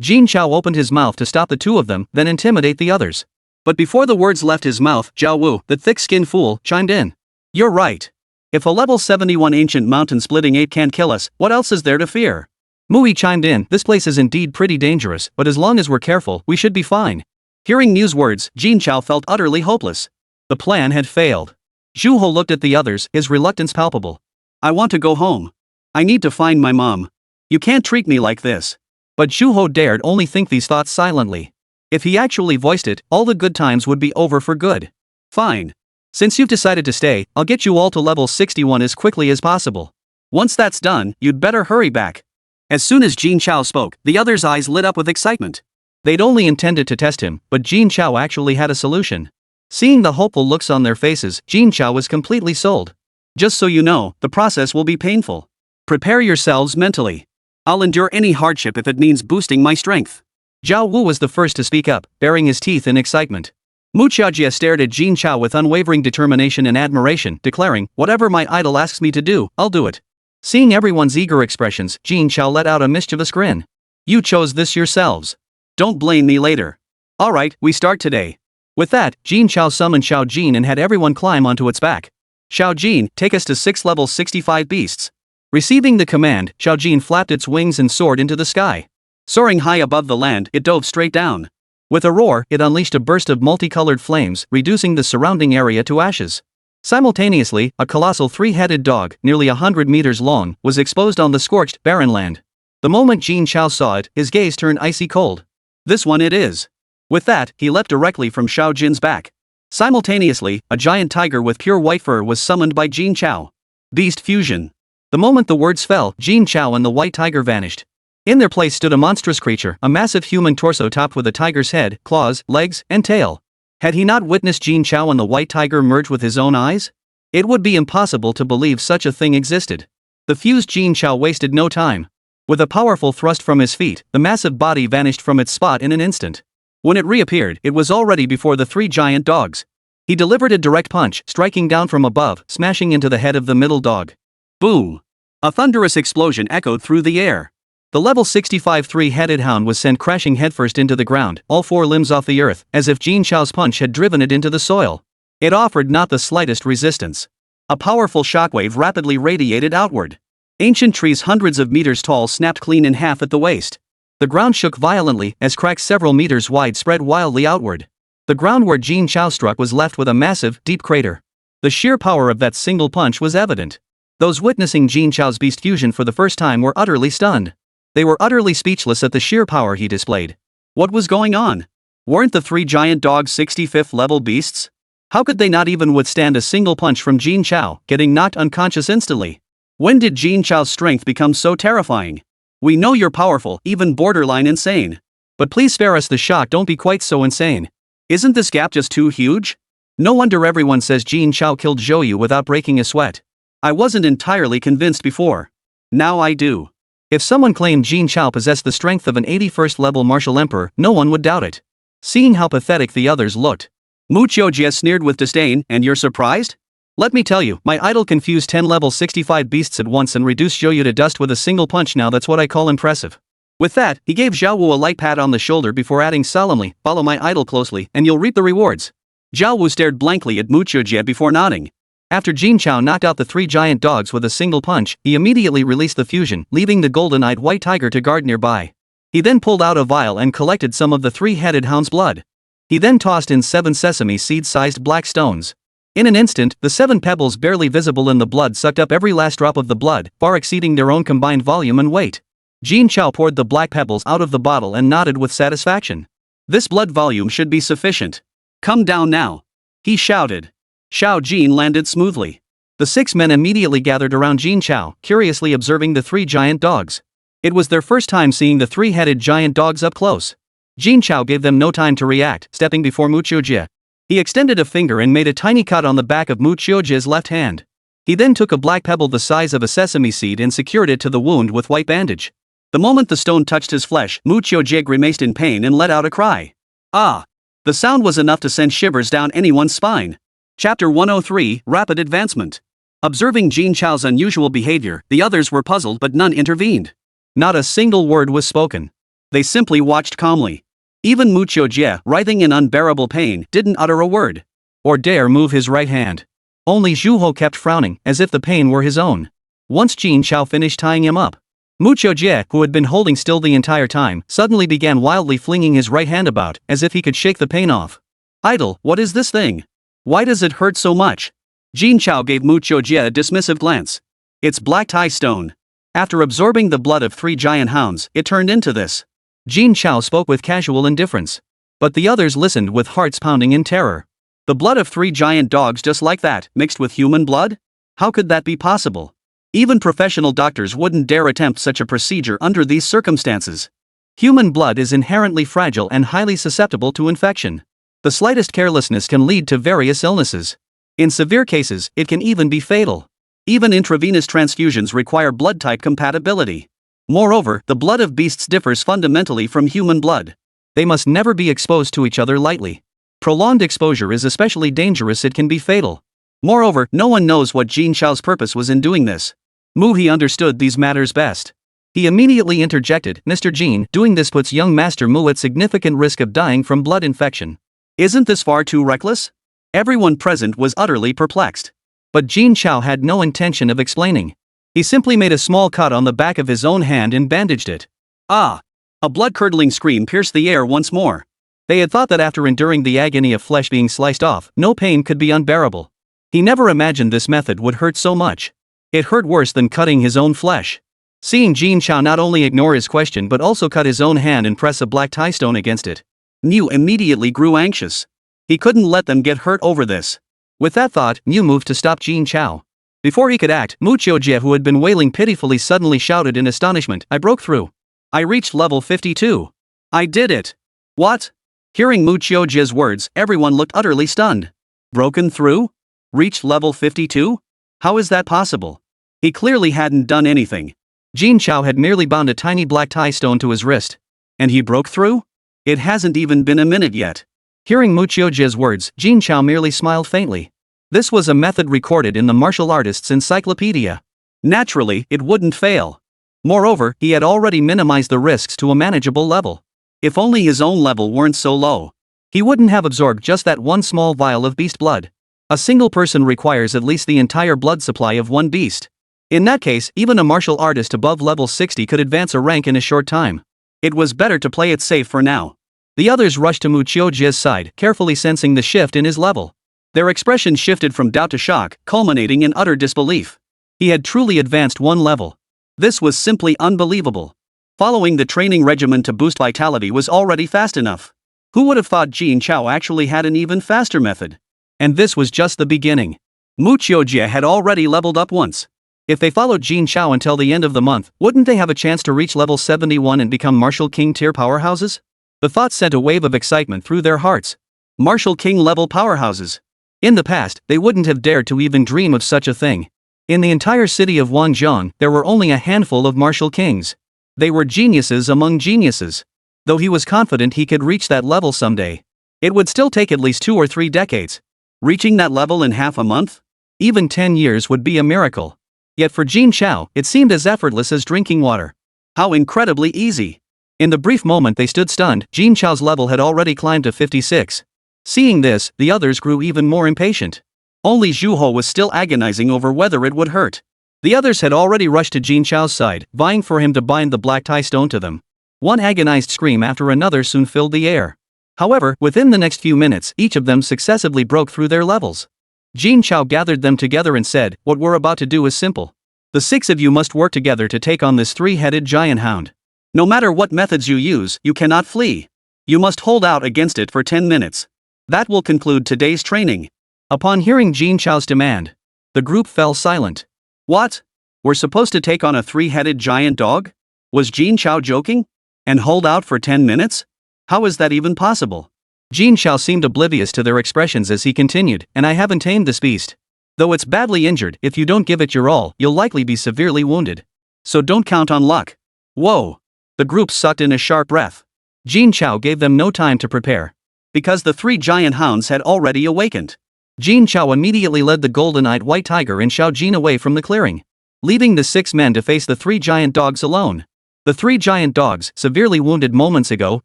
Jin Chao opened his mouth to stop the two of them, then intimidate the others. But before the words left his mouth, Jiao Wu, the thick-skinned fool, chimed in. You're right. If a level 71 ancient mountain-splitting ape can't kill us, what else is there to fear? Mui chimed in, "This place is indeed pretty dangerous, but as long as we're careful, we should be fine." Hearing Mu's words, Jin Chao felt utterly hopeless. The plan had failed. Zhu Ho looked at the others, his reluctance palpable. I want to go home. I need to find my mom. You can't treat me like this. But Zhu Ho dared only think these thoughts silently. If he actually voiced it, all the good times would be over for good. Fine. Since you've decided to stay, I'll get you all to level 61 as quickly as possible. Once that's done, you'd better hurry back. As soon as Jin Chao spoke, the others' eyes lit up with excitement. They'd only intended to test him, but Jin Chao actually had a solution. Seeing the hopeful looks on their faces, Jin Chao was completely sold. Just so you know, the process will be painful. Prepare yourselves mentally. I'll endure any hardship if it means boosting my strength. Jiao Wu was the first to speak up, baring his teeth in excitement. Muqiu Jie stared at Jin Chao with unwavering determination and admiration, declaring, "Whatever my idol asks me to do, I'll do it." Seeing everyone's eager expressions, Jin Chao let out a mischievous grin. "You chose this yourselves. Don't blame me later. Alright, we start today." With that, Jin Chao summoned Xiao Jin and had everyone climb onto its back. Xiao Jin, take us to 6 level 65 beasts. Receiving the command, Xiao Jin flapped its wings and soared into the sky. Soaring high above the land, it dove straight down. With a roar, it unleashed a burst of multicolored flames, reducing the surrounding area to ashes. Simultaneously, a colossal 3-headed dog, nearly 100 meters long, was exposed on the scorched, barren land. The moment Jin Chao saw it, his gaze turned icy cold. This one it is. With that, he leapt directly from Xiao Jin's back. Simultaneously, a giant tiger with pure white fur was summoned by Jin Chao. Beast fusion. The moment the words fell, Jin Chao and the white tiger vanished. In their place stood a monstrous creature, a massive human torso topped with a tiger's head, claws, legs, and tail. Had he not witnessed Jin Chao and the white tiger merge with his own eyes? It would be impossible to believe such a thing existed. The fused Jin Chao wasted no time. With a powerful thrust from his feet, the massive body vanished from its spot in an instant. When it reappeared, it was already before the 3 giant dogs. He delivered a direct punch, striking down from above, smashing into the head of the middle dog. Boom! A thunderous explosion echoed through the air. The level 65 3-headed hound was sent crashing headfirst into the ground, all 4 limbs off the earth, as if Jin Chao's punch had driven it into the soil. It offered not the slightest resistance. A powerful shockwave rapidly radiated outward. Ancient trees hundreds of meters tall snapped clean in half at the waist. The ground shook violently as cracks several meters wide spread wildly outward. The ground where Jin Chao struck was left with a massive, deep crater. The sheer power of that single punch was evident. Those witnessing Jin Chao's beast fusion for the first time were utterly stunned. They were utterly speechless at the sheer power he displayed. What was going on? Weren't the three giant dogs 65th level beasts? How could they not even withstand a single punch from Jin Chao, getting knocked unconscious instantly? When did Jin Chao's strength become so terrifying? We know you're powerful, even borderline insane. But please spare us the shock, don't be quite so insane. Isn't this gap just too huge? No wonder everyone says Jin Chao killed Zhou Yu without breaking a sweat. I wasn't entirely convinced before. Now I do. If someone claimed Jin Chao possessed the strength of an 81st level martial emperor, no one would doubt it. Seeing how pathetic the others looked, Mu Qiujie sneered with disdain, and you're surprised? Let me tell you, my idol confused 10 level 65 beasts at once and reduced Zhou Yu to dust with a single punch. Now that's what I call impressive. With that, he gave Zhao Wu a light pat on the shoulder before adding solemnly, follow my idol closely and you'll reap the rewards. Zhao Wu stared blankly at Mu Qiujie before nodding. After Jin Chao knocked out the three giant dogs with a single punch, he immediately released the fusion, leaving the golden-eyed white tiger to guard nearby. He then pulled out a vial and collected some of the three-headed hound's blood. He then tossed in 7 sesame seed-sized black stones. In an instant, the 7 pebbles barely visible in the blood sucked up every last drop of the blood, far exceeding their own combined volume and weight. Jin Chao poured the black pebbles out of the bottle and nodded with satisfaction. This blood volume should be sufficient. Come down now, he shouted. Shao Jin landed smoothly. The 6 men immediately gathered around Jin Chao, curiously observing the 3 giant dogs. It was their first time seeing the 3-headed giant dogs up close. Jin Chao gave them no time to react, stepping before Mu Qiujie. He extended a finger and made a tiny cut on the back of Mu Qiujie's left hand. He then took a black pebble the size of a sesame seed and secured it to the wound with white bandage. The moment the stone touched his flesh, Mu Qiujie grimaced in pain and let out a cry. Ah! The sound was enough to send shivers down anyone's spine. Chapter 103, Rapid Advancement. Observing Jin Chao's unusual behavior, the others were puzzled but none intervened. Not a single word was spoken. They simply watched calmly. Even Mu Qiujie, writhing in unbearable pain, didn't utter a word. Or dare move his right hand. Only Zhu Ho kept frowning, as if the pain were his own. Once Jin Chao finished tying him up, Mu Qiujie, who had been holding still the entire time, suddenly began wildly flinging his right hand about, as if he could shake the pain off. Idol, what is this thing? Why does it hurt so much? Jin Chao gave Mu Qiujie a dismissive glance. It's black tie stone. After absorbing the blood of 3 giant hounds, it turned into this. Jin Chao spoke with casual indifference. But the others listened with hearts pounding in terror. The blood of 3 giant dogs just like that, mixed with human blood? How could that be possible? Even professional doctors wouldn't dare attempt such a procedure under these circumstances. Human blood is inherently fragile and highly susceptible to infection. The slightest carelessness can lead to various illnesses. In severe cases, it can even be fatal. Even intravenous transfusions require blood type compatibility. Moreover, the blood of beasts differs fundamentally from human blood. They must never be exposed to each other lightly. Prolonged exposure is especially dangerous, it can be fatal. Moreover, no one knows what Jin Chao's purpose was in doing this. Mu He understood these matters best. He immediately interjected, Mr. Jin, doing this puts young Master Mu at significant risk of dying from blood infection. Isn't this far too reckless? Everyone present was utterly perplexed. But Jin Chao had no intention of explaining. He simply made a small cut on the back of his own hand and bandaged it. Ah! A blood-curdling scream pierced the air once more. They had thought that after enduring the agony of flesh being sliced off, no pain could be unbearable. He never imagined this method would hurt so much. It hurt worse than cutting his own flesh. Seeing Jin Chao not only ignore his question but also cut his own hand and press a black tie stone against it, Mu immediately grew anxious. He couldn't let them get hurt over this. With that thought, Mu moved to stop Jin Chao. Before he could act, Mu Qiujie, who had been wailing pitifully, suddenly shouted in astonishment, I broke through. I reached level 52. I did it. What? Hearing Mu Qiujie's words, everyone looked utterly stunned. Broken through? Reached level 52? How is that possible? He clearly hadn't done anything. Jin Chao had merely bound a tiny black tie stone to his wrist. And he broke through? It hasn't even been a minute yet. Hearing Mu Qiujie's words, Jin Chao merely smiled faintly. This was a method recorded in the martial artist's encyclopedia. Naturally, it wouldn't fail. Moreover, he had already minimized the risks to a manageable level. If only his own level weren't so low. He wouldn't have absorbed just that one small vial of beast blood. A single person requires at least the entire blood supply of one beast. In that case, even a martial artist above level 60 could advance a rank in a short time. It was better to play it safe for now. The others rushed to Muqiujia's side, carefully sensing the shift in his level. Their expression shifted from doubt to shock, culminating in utter disbelief. He had truly advanced one level. This was simply unbelievable. Following the training regimen to boost vitality was already fast enough. Who would have thought Jin Chao actually had an even faster method? And this was just the beginning. Muqiujia had already leveled up once. If they followed Jin Chao until the end of the month, wouldn't they have a chance to reach level 71 and become Martial King tier powerhouses? The thought sent a wave of excitement through their hearts. Martial King level powerhouses. In the past, they wouldn't have dared to even dream of such a thing. In the entire city of Wanzhong, there were only a handful of Martial Kings. They were geniuses among geniuses. Though he was confident he could reach that level someday, it would still take at least 2 or 3 decades. Reaching that level in half a month? Even 10 years would be a miracle. Yet for Jin Chao, it seemed as effortless as drinking water. How incredibly easy. In the brief moment they stood stunned, Jin Chao's level had already climbed to 56. Seeing this, the others grew even more impatient. Only Zhu Ho was still agonizing over whether it would hurt. The others had already rushed to Jin Chao's side, vying for him to bind the black tie stone to them. One agonized scream after another soon filled the air. However, within the next few minutes, each of them successively broke through their levels. Jin Chao gathered them together and said, "What we're about to do is simple. The 6 of you must work together to take on this 3-headed giant hound. No matter what methods you use, you cannot flee. You must hold out against it for 10 minutes. That will conclude today's training." Upon hearing Jin Chao's demand, the group fell silent. What? We're supposed to take on a 3-headed giant dog? Was Jin Chao joking? And hold out for 10 minutes? How is that even possible? Jin Chao seemed oblivious to their expressions as he continued, "And I haven't tamed this beast. Though it's badly injured, if you don't give it your all, you'll likely be severely wounded. So don't count on luck." Whoa! The group sucked in a sharp breath. Jin Chao gave them no time to prepare. Because the 3 giant hounds had already awakened. Jin Chao immediately led the golden-eyed white tiger and Xiao Jin away from the clearing, leaving the 6 men to face the 3 giant dogs alone. The 3 giant dogs, severely wounded moments ago,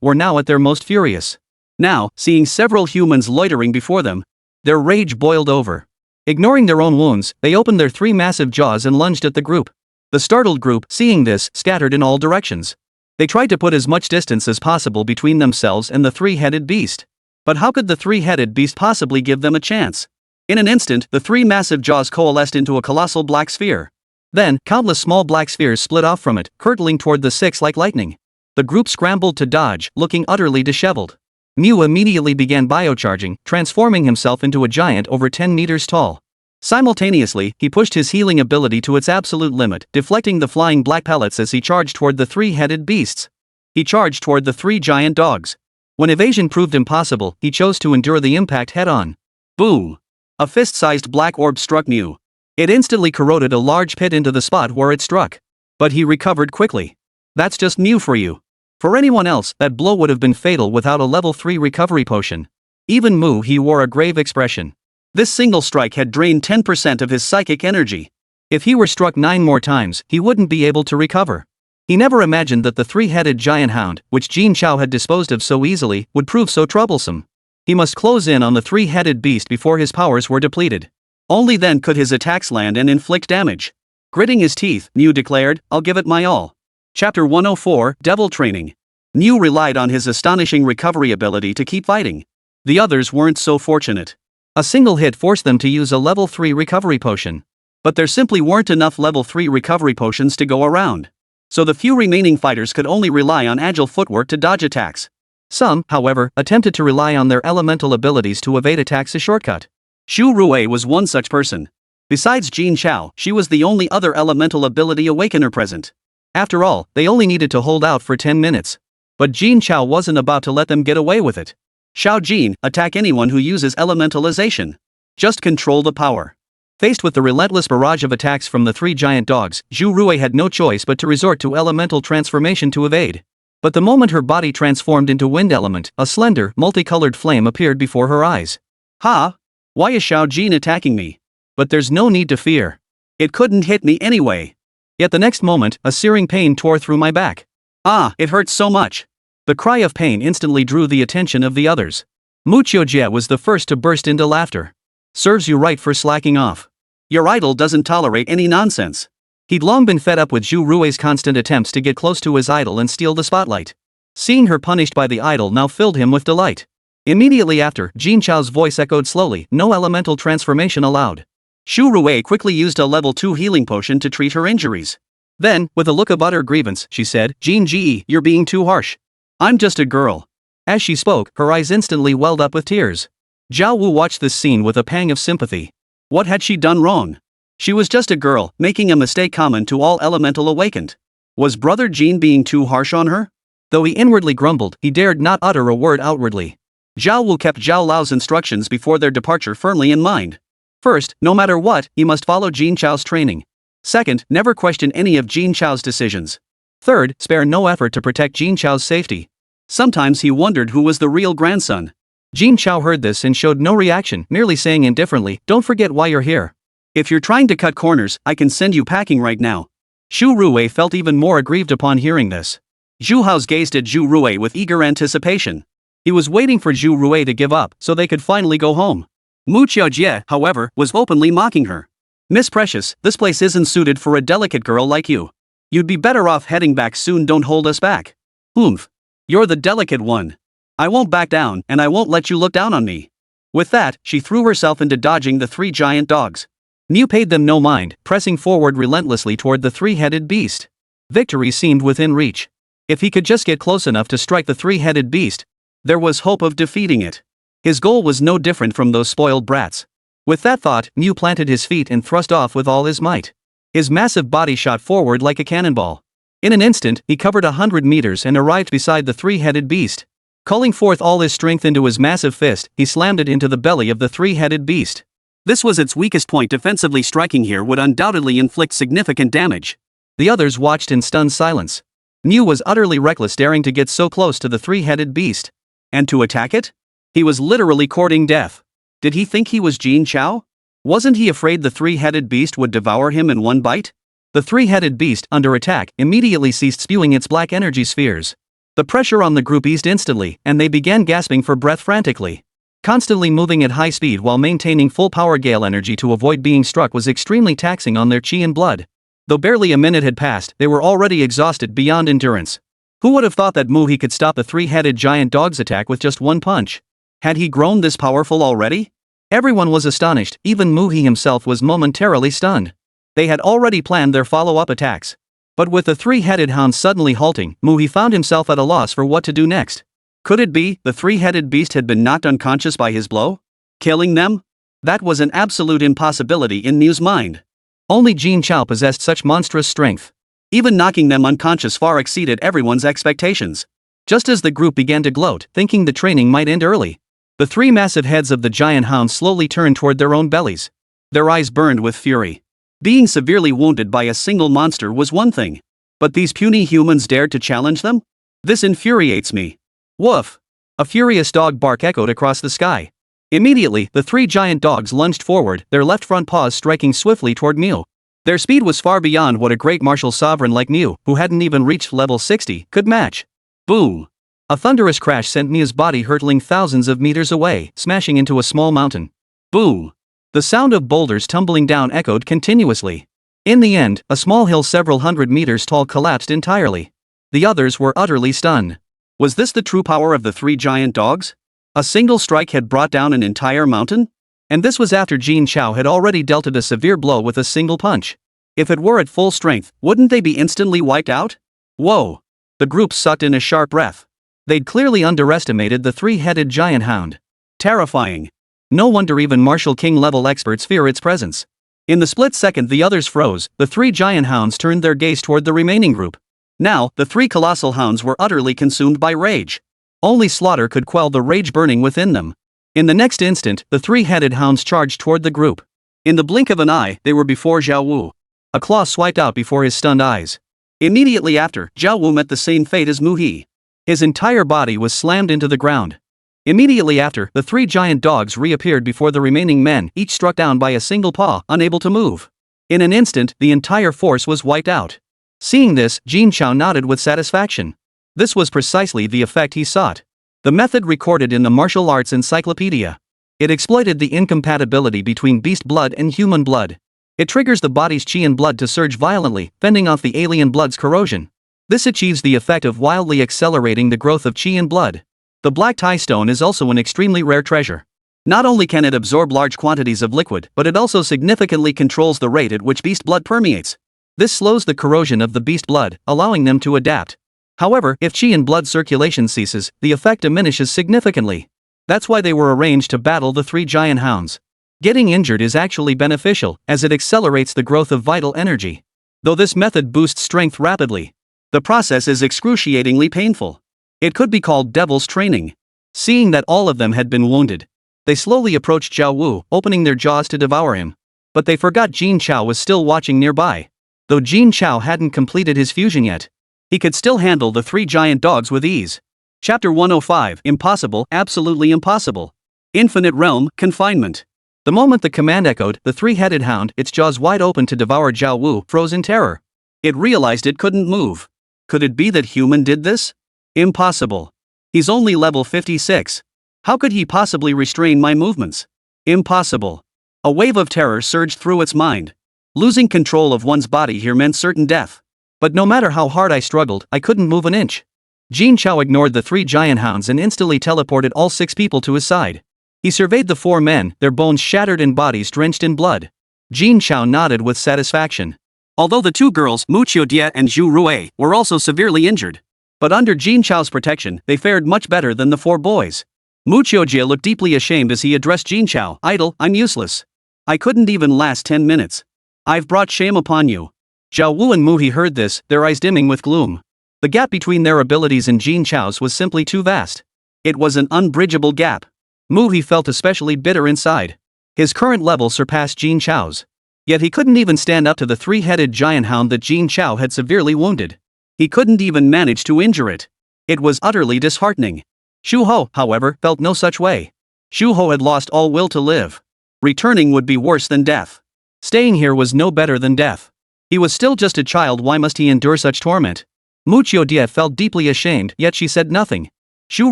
were now at their most furious. Now, seeing several humans loitering before them, their rage boiled over. Ignoring their own wounds, they opened their 3 massive jaws and lunged at the group. The startled group, seeing this, scattered in all directions. They tried to put as much distance as possible between themselves and the 3-headed beast. But how could the 3-headed beast possibly give them a chance? In an instant, the 3 massive jaws coalesced into a colossal black sphere. Then, countless small black spheres split off from it, hurtling toward the 6 like lightning. The group scrambled to dodge, looking utterly disheveled. Mew immediately began biocharging, transforming himself into a giant over 10 meters tall. Simultaneously, he pushed his healing ability to its absolute limit, deflecting the flying black pellets as he charged toward the 3-headed beasts. He charged toward the 3 giant dogs. When evasion proved impossible, he chose to endure the impact head-on. Boom! A fist-sized black orb struck Mew. It instantly corroded a large pit into the spot where it struck. But he recovered quickly. That's just Mew for you. For anyone else, that blow would have been fatal without a level 3 recovery potion. Even Mu, he wore a grave expression. This single strike had drained 10% of his psychic energy. If he were struck 9 more times, he wouldn't be able to recover. He never imagined that the 3-headed giant hound, which Jin Chao had disposed of so easily, would prove so troublesome. He must close in on the 3-headed beast before his powers were depleted. Only then could his attacks land and inflict damage. Gritting his teeth, Mew declared, "I'll give it my all." Chapter 104, Devil Training. Mew relied on his astonishing recovery ability to keep fighting. The others weren't so fortunate. A single hit forced them to use a level 3 recovery potion. But there simply weren't enough level 3 recovery potions to go around. So the few remaining fighters could only rely on agile footwork to dodge attacks. Some, however, attempted to rely on their elemental abilities to evade attacks a shortcut. Xu Rui was one such person. Besides Jin Chao, she was the only other elemental ability awakener present. After all, they only needed to hold out for 10 minutes. But Jin Chao wasn't about to let them get away with it. Xiao Jin, attack anyone who uses elementalization. Just control the power. Faced with the relentless barrage of attacks from the 3 giant dogs, Xu Rui had no choice but to resort to elemental transformation to evade. But the moment her body transformed into wind element, a slender, multicolored flame appeared before her eyes. Ha! Why is Xiao Jin attacking me? But there's no need to fear. It couldn't hit me anyway. Yet the next moment, a searing pain tore through my back. Ah, it hurts so much. The cry of pain instantly drew the attention of the others. Muqiujia was the first to burst into laughter. Serves you right for slacking off. Your idol doesn't tolerate any nonsense. He'd long been fed up with Zhu Rui's constant attempts to get close to his idol and steal the spotlight. Seeing her punished by the idol now filled him with delight. Immediately after, Jin Chao's voice echoed slowly, no elemental transformation allowed. Zhu Rui quickly used a level 2 healing potion to treat her injuries. Then, with a look of utter grievance, she said, Jin Ji, you're being too harsh. I'm just a girl. As she spoke, her eyes instantly welled up with tears. Zhao Wu watched this scene with a pang of sympathy. What had she done wrong? She was just a girl, making a mistake common to all elemental awakened. Was Brother Jin being too harsh on her? Though he inwardly grumbled, he dared not utter a word outwardly. Zhao Wu kept Zhao Lao's instructions before their departure firmly in mind. First, no matter what, he must follow Jin Chao's training. Second, never question any of Jin Chao's decisions. Third, spare no effort to protect Jin Chao's safety. Sometimes he wondered who was the real grandson. Jin Chao heard this and showed no reaction, merely saying indifferently, don't forget why you're here. If you're trying to cut corners, I can send you packing right now. Zhu Rui felt even more aggrieved upon hearing this. Zhu Hao's gazed at Zhu Rui with eager anticipation. He was waiting for Zhu Rui to give up, so they could finally go home. Mu Qiaojie, however, was openly mocking her. Miss Precious, this place isn't suited for a delicate girl like you. You'd be better off heading back soon, don't hold us back. Oomph. You're the delicate one. I won't back down, and I won't let you look down on me. With that, she threw herself into dodging the 3 giant dogs. Mu paid them no mind, pressing forward relentlessly toward the 3-headed beast. Victory seemed within reach. If he could just get close enough to strike the 3-headed beast, there was hope of defeating it. His goal was no different from those spoiled brats. With that thought, Mu planted his feet and thrust off with all his might. His massive body shot forward like a cannonball. In an instant, he covered 100 meters and arrived beside the 3-headed beast. Calling forth all his strength into his massive fist, he slammed it into the belly of the 3-headed beast. This was its weakest point. Defensively striking here would undoubtedly inflict significant damage. The others watched in stunned silence. Mu was utterly reckless, daring to get so close to the 3-headed beast. And to attack it? He was literally courting death. Did he think he was Jin Chao? Wasn't he afraid the 3-headed beast would devour him in one bite? The 3-headed beast, under attack, immediately ceased spewing its black energy spheres. The pressure on the group eased instantly, and they began gasping for breath frantically. Constantly moving at high speed while maintaining full power gale energy to avoid being struck was extremely taxing on their chi and blood. Though barely a minute had passed, they were already exhausted beyond endurance. Who would have thought that Mu-He could stop a 3-headed giant dog's attack with just one punch? Had he grown this powerful already? Everyone was astonished, even Mu-He himself was momentarily stunned. They had already planned their follow-up attacks. But with the 3-headed hound suddenly halting, Mu-He found himself at a loss for what to do next. Could it be the 3-headed beast had been knocked unconscious by his blow? Killing them? That was an absolute impossibility in Mu's mind. Only Jin Chao possessed such monstrous strength. Even knocking them unconscious far exceeded everyone's expectations. Just as the group began to gloat, thinking the training might end early, the 3 massive heads of the giant hound slowly turned toward their own bellies. Their eyes burned with fury. Being severely wounded by a single monster was one thing. But these puny humans dared to challenge them? This infuriates me. Woof! A furious dog bark echoed across the sky. Immediately, the 3 giant dogs lunged forward, their left front paws striking swiftly toward Mu. Their speed was far beyond what a great martial sovereign like Mu, who hadn't even reached level 60, could match. Boom! A thunderous crash sent Mu's body hurtling thousands of meters away, smashing into a small mountain. Boom! The sound of boulders tumbling down echoed continuously. In the end, a small hill several hundred meters tall collapsed entirely. The others were utterly stunned. Was this the true power of the 3 giant dogs? A single strike had brought down an entire mountain? And this was after Jin Chao had already dealt it a severe blow with a single punch. If it were at full strength, wouldn't they be instantly wiped out? Whoa! The group sucked in a sharp breath. They'd clearly underestimated the 3-headed giant hound. Terrifying. No wonder even Martial King level experts fear its presence. In the split second the others froze, the 3 giant hounds turned their gaze toward the remaining group. Now, the 3 colossal hounds were utterly consumed by rage. Only slaughter could quell the rage burning within them. In the next instant, the 3-headed hounds charged toward the group. In the blink of an eye, they were before Zhao Wu. A claw swiped out before his stunned eyes. Immediately after, Zhao Wu met the same fate as Mu-He. His entire body was slammed into the ground. Immediately after, the 3 giant dogs reappeared before the remaining men, each struck down by a single paw, unable to move. In an instant, the entire force was wiped out. Seeing this, Jin Chao nodded with satisfaction. This was precisely the effect he sought. The method recorded in the Martial Arts Encyclopedia. It exploited the incompatibility between beast blood and human blood. It triggers the body's qi and blood to surge violently, fending off the alien blood's corrosion. This achieves the effect of wildly accelerating the growth of qi and blood. The black tie stone is also an extremely rare treasure. Not only can it absorb large quantities of liquid, but it also significantly controls the rate at which beast blood permeates. This slows the corrosion of the beast blood, allowing them to adapt. However, if qi and blood circulation ceases, the effect diminishes significantly. That's why they were arranged to battle the three giant hounds. Getting injured is actually beneficial, as it accelerates the growth of vital energy. Though this method boosts strength rapidly, the process is excruciatingly painful. It could be called devil's training. Seeing that all of them had been wounded, they slowly approached Zhao Wu, opening their jaws to devour him. But they forgot Jin Chao was still watching nearby. Though Jin Chao hadn't completed his fusion yet, he could still handle the three giant dogs with ease. Chapter 105, Impossible, Absolutely Impossible. Infinite Realm, Confinement. The moment the command echoed, the three-headed hound, its jaws wide open to devour Zhao Wu, froze in terror. It realized it couldn't move. Could it be that human did this? Impossible. He's only level 56. How could he possibly restrain my movements? Impossible. A wave of terror surged through its mind. Losing control of one's body here meant certain death. But no matter how hard I struggled, I couldn't move an inch. Jin Chao ignored the three giant hounds and instantly teleported all 6 people to his side. He surveyed the 4 men, their bones shattered and bodies drenched in blood. Jin Chao nodded with satisfaction. Although the 2 girls, Mu Qiujie and Zhu Rui, were also severely injured. But under Jin Chao's protection, they fared much better than the 4 boys. Mu Qiujie looked deeply ashamed as he addressed Jin Chao. Idle, I'm useless. I couldn't even last 10 minutes. I've brought shame upon you. Zhao Wu and Mu He heard this, their eyes dimming with gloom. The gap between their abilities and Jin Chao's was simply too vast. It was an unbridgeable gap. Mu He felt especially bitter inside. His current level surpassed Jin Chao's. Yet he couldn't even stand up to the 3-headed giant hound that Jin Chao had severely wounded. He couldn't even manage to injure it. It was utterly disheartening. Shu Ho, however, felt no such way. Shu Ho had lost all will to live. Returning would be worse than death. Staying here was no better than death. He was still just a child, why must he endure such torment? Mu Qiujie felt deeply ashamed, yet she said nothing. Zhu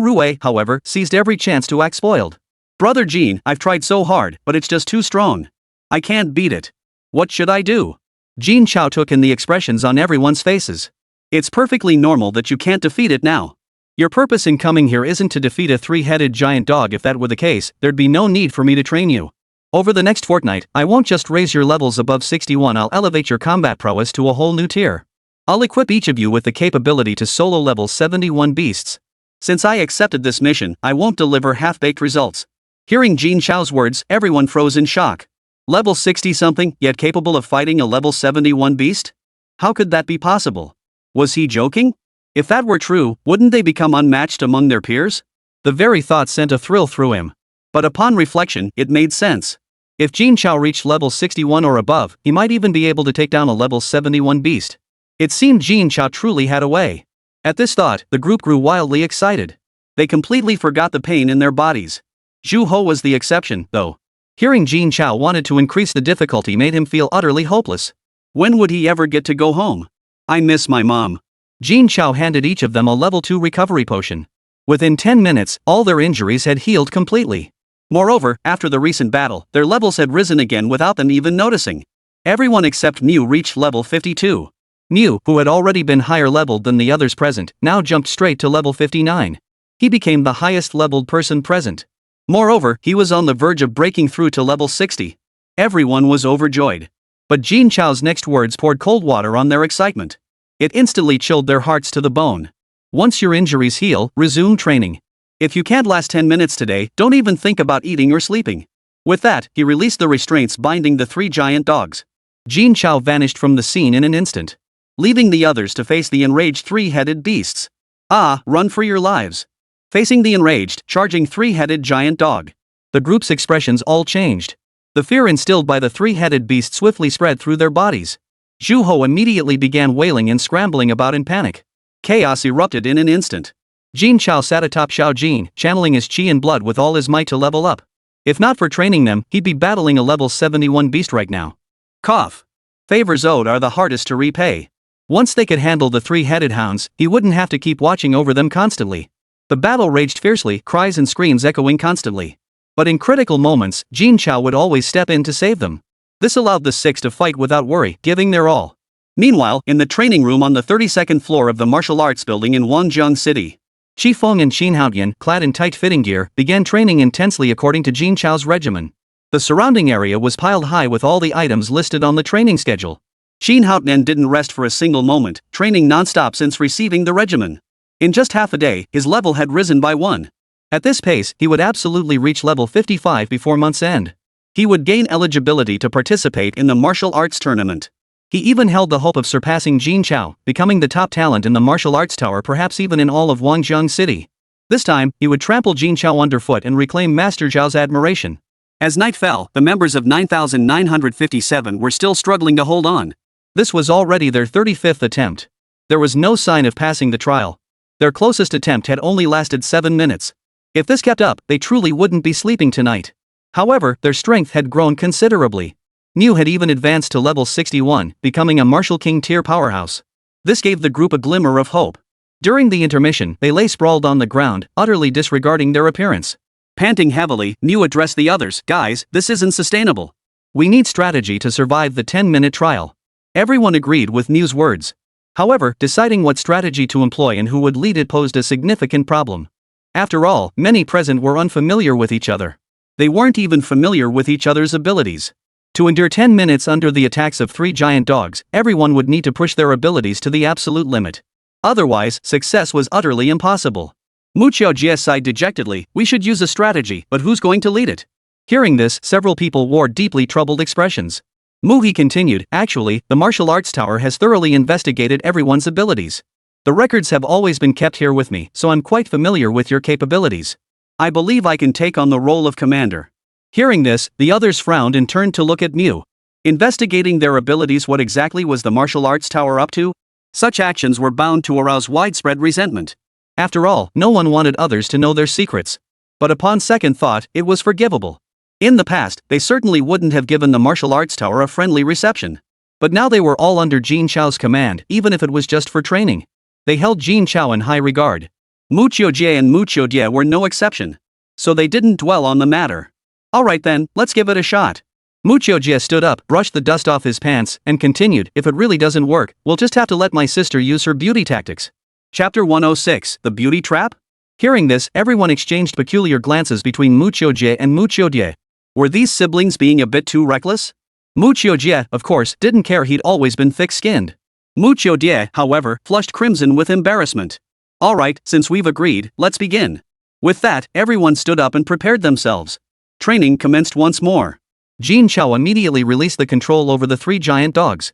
Rui, however, seized every chance to act spoiled. Brother Jin, I've tried so hard, but it's just too strong. I can't beat it. What should I do? Jin Chao took in the expressions on everyone's faces. It's perfectly normal that you can't defeat it now. Your purpose in coming here isn't to defeat a 3-headed giant dog. If that were the case, there'd be no need for me to train you. Over the next fortnight, I won't just raise your levels above 61, I'll elevate your combat prowess to a whole new tier. I'll equip each of you with the capability to solo level 71 beasts. Since I accepted this mission, I won't deliver half-baked results. Hearing Jin Chao's words, everyone froze in shock. Level 60-something, yet capable of fighting a level 71 beast? How could that be possible? Was he joking? If that were true, wouldn't they become unmatched among their peers? The very thought sent a thrill through him. But upon reflection, it made sense. If Jin Chao reached level 61 or above, he might even be able to take down a level 71 beast. It seemed Jin Chao truly had a way. At this thought, the group grew wildly excited. They completely forgot the pain in their bodies. Zhu Ho was the exception, though. Hearing Jin Chao wanted to increase the difficulty made him feel utterly hopeless. When would he ever get to go home? I miss my mom. Jin Chao handed each of them a level 2 recovery potion. Within 10 minutes, all their injuries had healed completely. Moreover, after the recent battle, their levels had risen again without them even noticing. Everyone except Mu reached level 52. Mu, who had already been higher leveled than the others present, now jumped straight to level 59. He became the highest leveled person present. Moreover, he was on the verge of breaking through to level 60. Everyone was overjoyed. But Jin Chao's next words poured cold water on their excitement. It instantly chilled their hearts to the bone. Once your injuries heal, resume training. If you can't last 10 minutes today, don't even think about eating or sleeping. With that, he released the restraints binding the 3 giant dogs. Jin Chao vanished from the scene in an instant, leaving the others to face the enraged 3-headed beasts. Run for your lives. Facing the enraged, charging 3-headed giant dog. The group's expressions all changed. The fear instilled by the 3-headed beast swiftly spread through their bodies. Zhu Ho immediately began wailing and scrambling about in panic. Chaos erupted in an instant. Jin Chao sat atop Xiao Jin, channeling his qi and blood with all his might to level up. If not for training them, he'd be battling a level 71 beast right now. Cough. Favors owed are the hardest to repay. Once they could handle the 3-headed hounds, he wouldn't have to keep watching over them constantly. The battle raged fiercely, cries and screams echoing constantly. But in critical moments, Jin Chao would always step in to save them. This allowed the six to fight without worry, giving their all. Meanwhile, in the training room on the 32nd floor of the martial arts building in Wanjiang City, Qi Feng and Qin Haotian, clad in tight-fitting gear, began training intensely according to Jin Chao's regimen. The surrounding area was piled high with all the items listed on the training schedule. Qin Haotian didn't rest for a single moment, training non-stop since receiving the regimen. In just half a day, his level had risen by 1. At this pace, he would absolutely reach level 55 before month's end. He would gain eligibility to participate in the martial arts tournament. He even held the hope of surpassing Jin Chao, becoming the top talent in the martial arts tower, perhaps even in all of Wanjiang City. This time, he would trample Jin Chao underfoot and reclaim Master Zhao's admiration. As night fell, the members of 9957 were still struggling to hold on. This was already their 35th attempt. There was no sign of passing the trial. Their closest attempt had only lasted 7 minutes. If this kept up, they truly wouldn't be sleeping tonight. However, their strength had grown considerably. Mu had even advanced to level 61, becoming a Martial King tier powerhouse. This gave the group a glimmer of hope. During the intermission, they lay sprawled on the ground, utterly disregarding their appearance. Panting heavily, Mu addressed the others. Guys, this isn't sustainable. We need strategy to survive the 10-minute trial. Everyone agreed with Mu's words. However, deciding what strategy to employ and who would lead it posed a significant problem. After all, many present were unfamiliar with each other. They weren't even familiar with each other's abilities. To endure 10 minutes under the attacks of 3 giant dogs, everyone would need to push their abilities to the absolute limit. Otherwise, success was utterly impossible. Mu Qiujie sighed dejectedly. We should use a strategy, but who's going to lead it? Hearing this, several people wore deeply troubled expressions. Mu continued, actually, the martial arts tower has thoroughly investigated everyone's abilities. The records have always been kept here with me, so I'm quite familiar with your capabilities. I believe I can take on the role of commander. Hearing this, the others frowned and turned to look at Mu. Investigating their abilities, what exactly was the martial arts tower up to? Such actions were bound to arouse widespread resentment. After all, no one wanted others to know their secrets. But upon second thought, it was forgivable. In the past, they certainly wouldn't have given the martial arts tower a friendly reception. But now they were all under Jin Chao's command, even if it was just for training. They held Jin Chao in high regard. Mu Qiujie and Mu Qiujie were no exception. So they didn't dwell on the matter. Alright then, let's give it a shot. Mu Qiujie stood up, brushed the dust off his pants, and continued, if it really doesn't work, we'll just have to let my sister use her beauty tactics. Chapter 106, The Beauty Trap? Hearing this, everyone exchanged peculiar glances between Mu Qiujie and Mu Qiujie. Were these siblings being a bit too reckless? Mu Qiujie, of course, didn't care. He'd always been thick-skinned. Mu Qiujie, however, flushed crimson with embarrassment. Alright, since we've agreed, let's begin. With that, everyone stood up and prepared themselves. Training commenced once more. Jin Chao immediately released the control over the 3 giant dogs.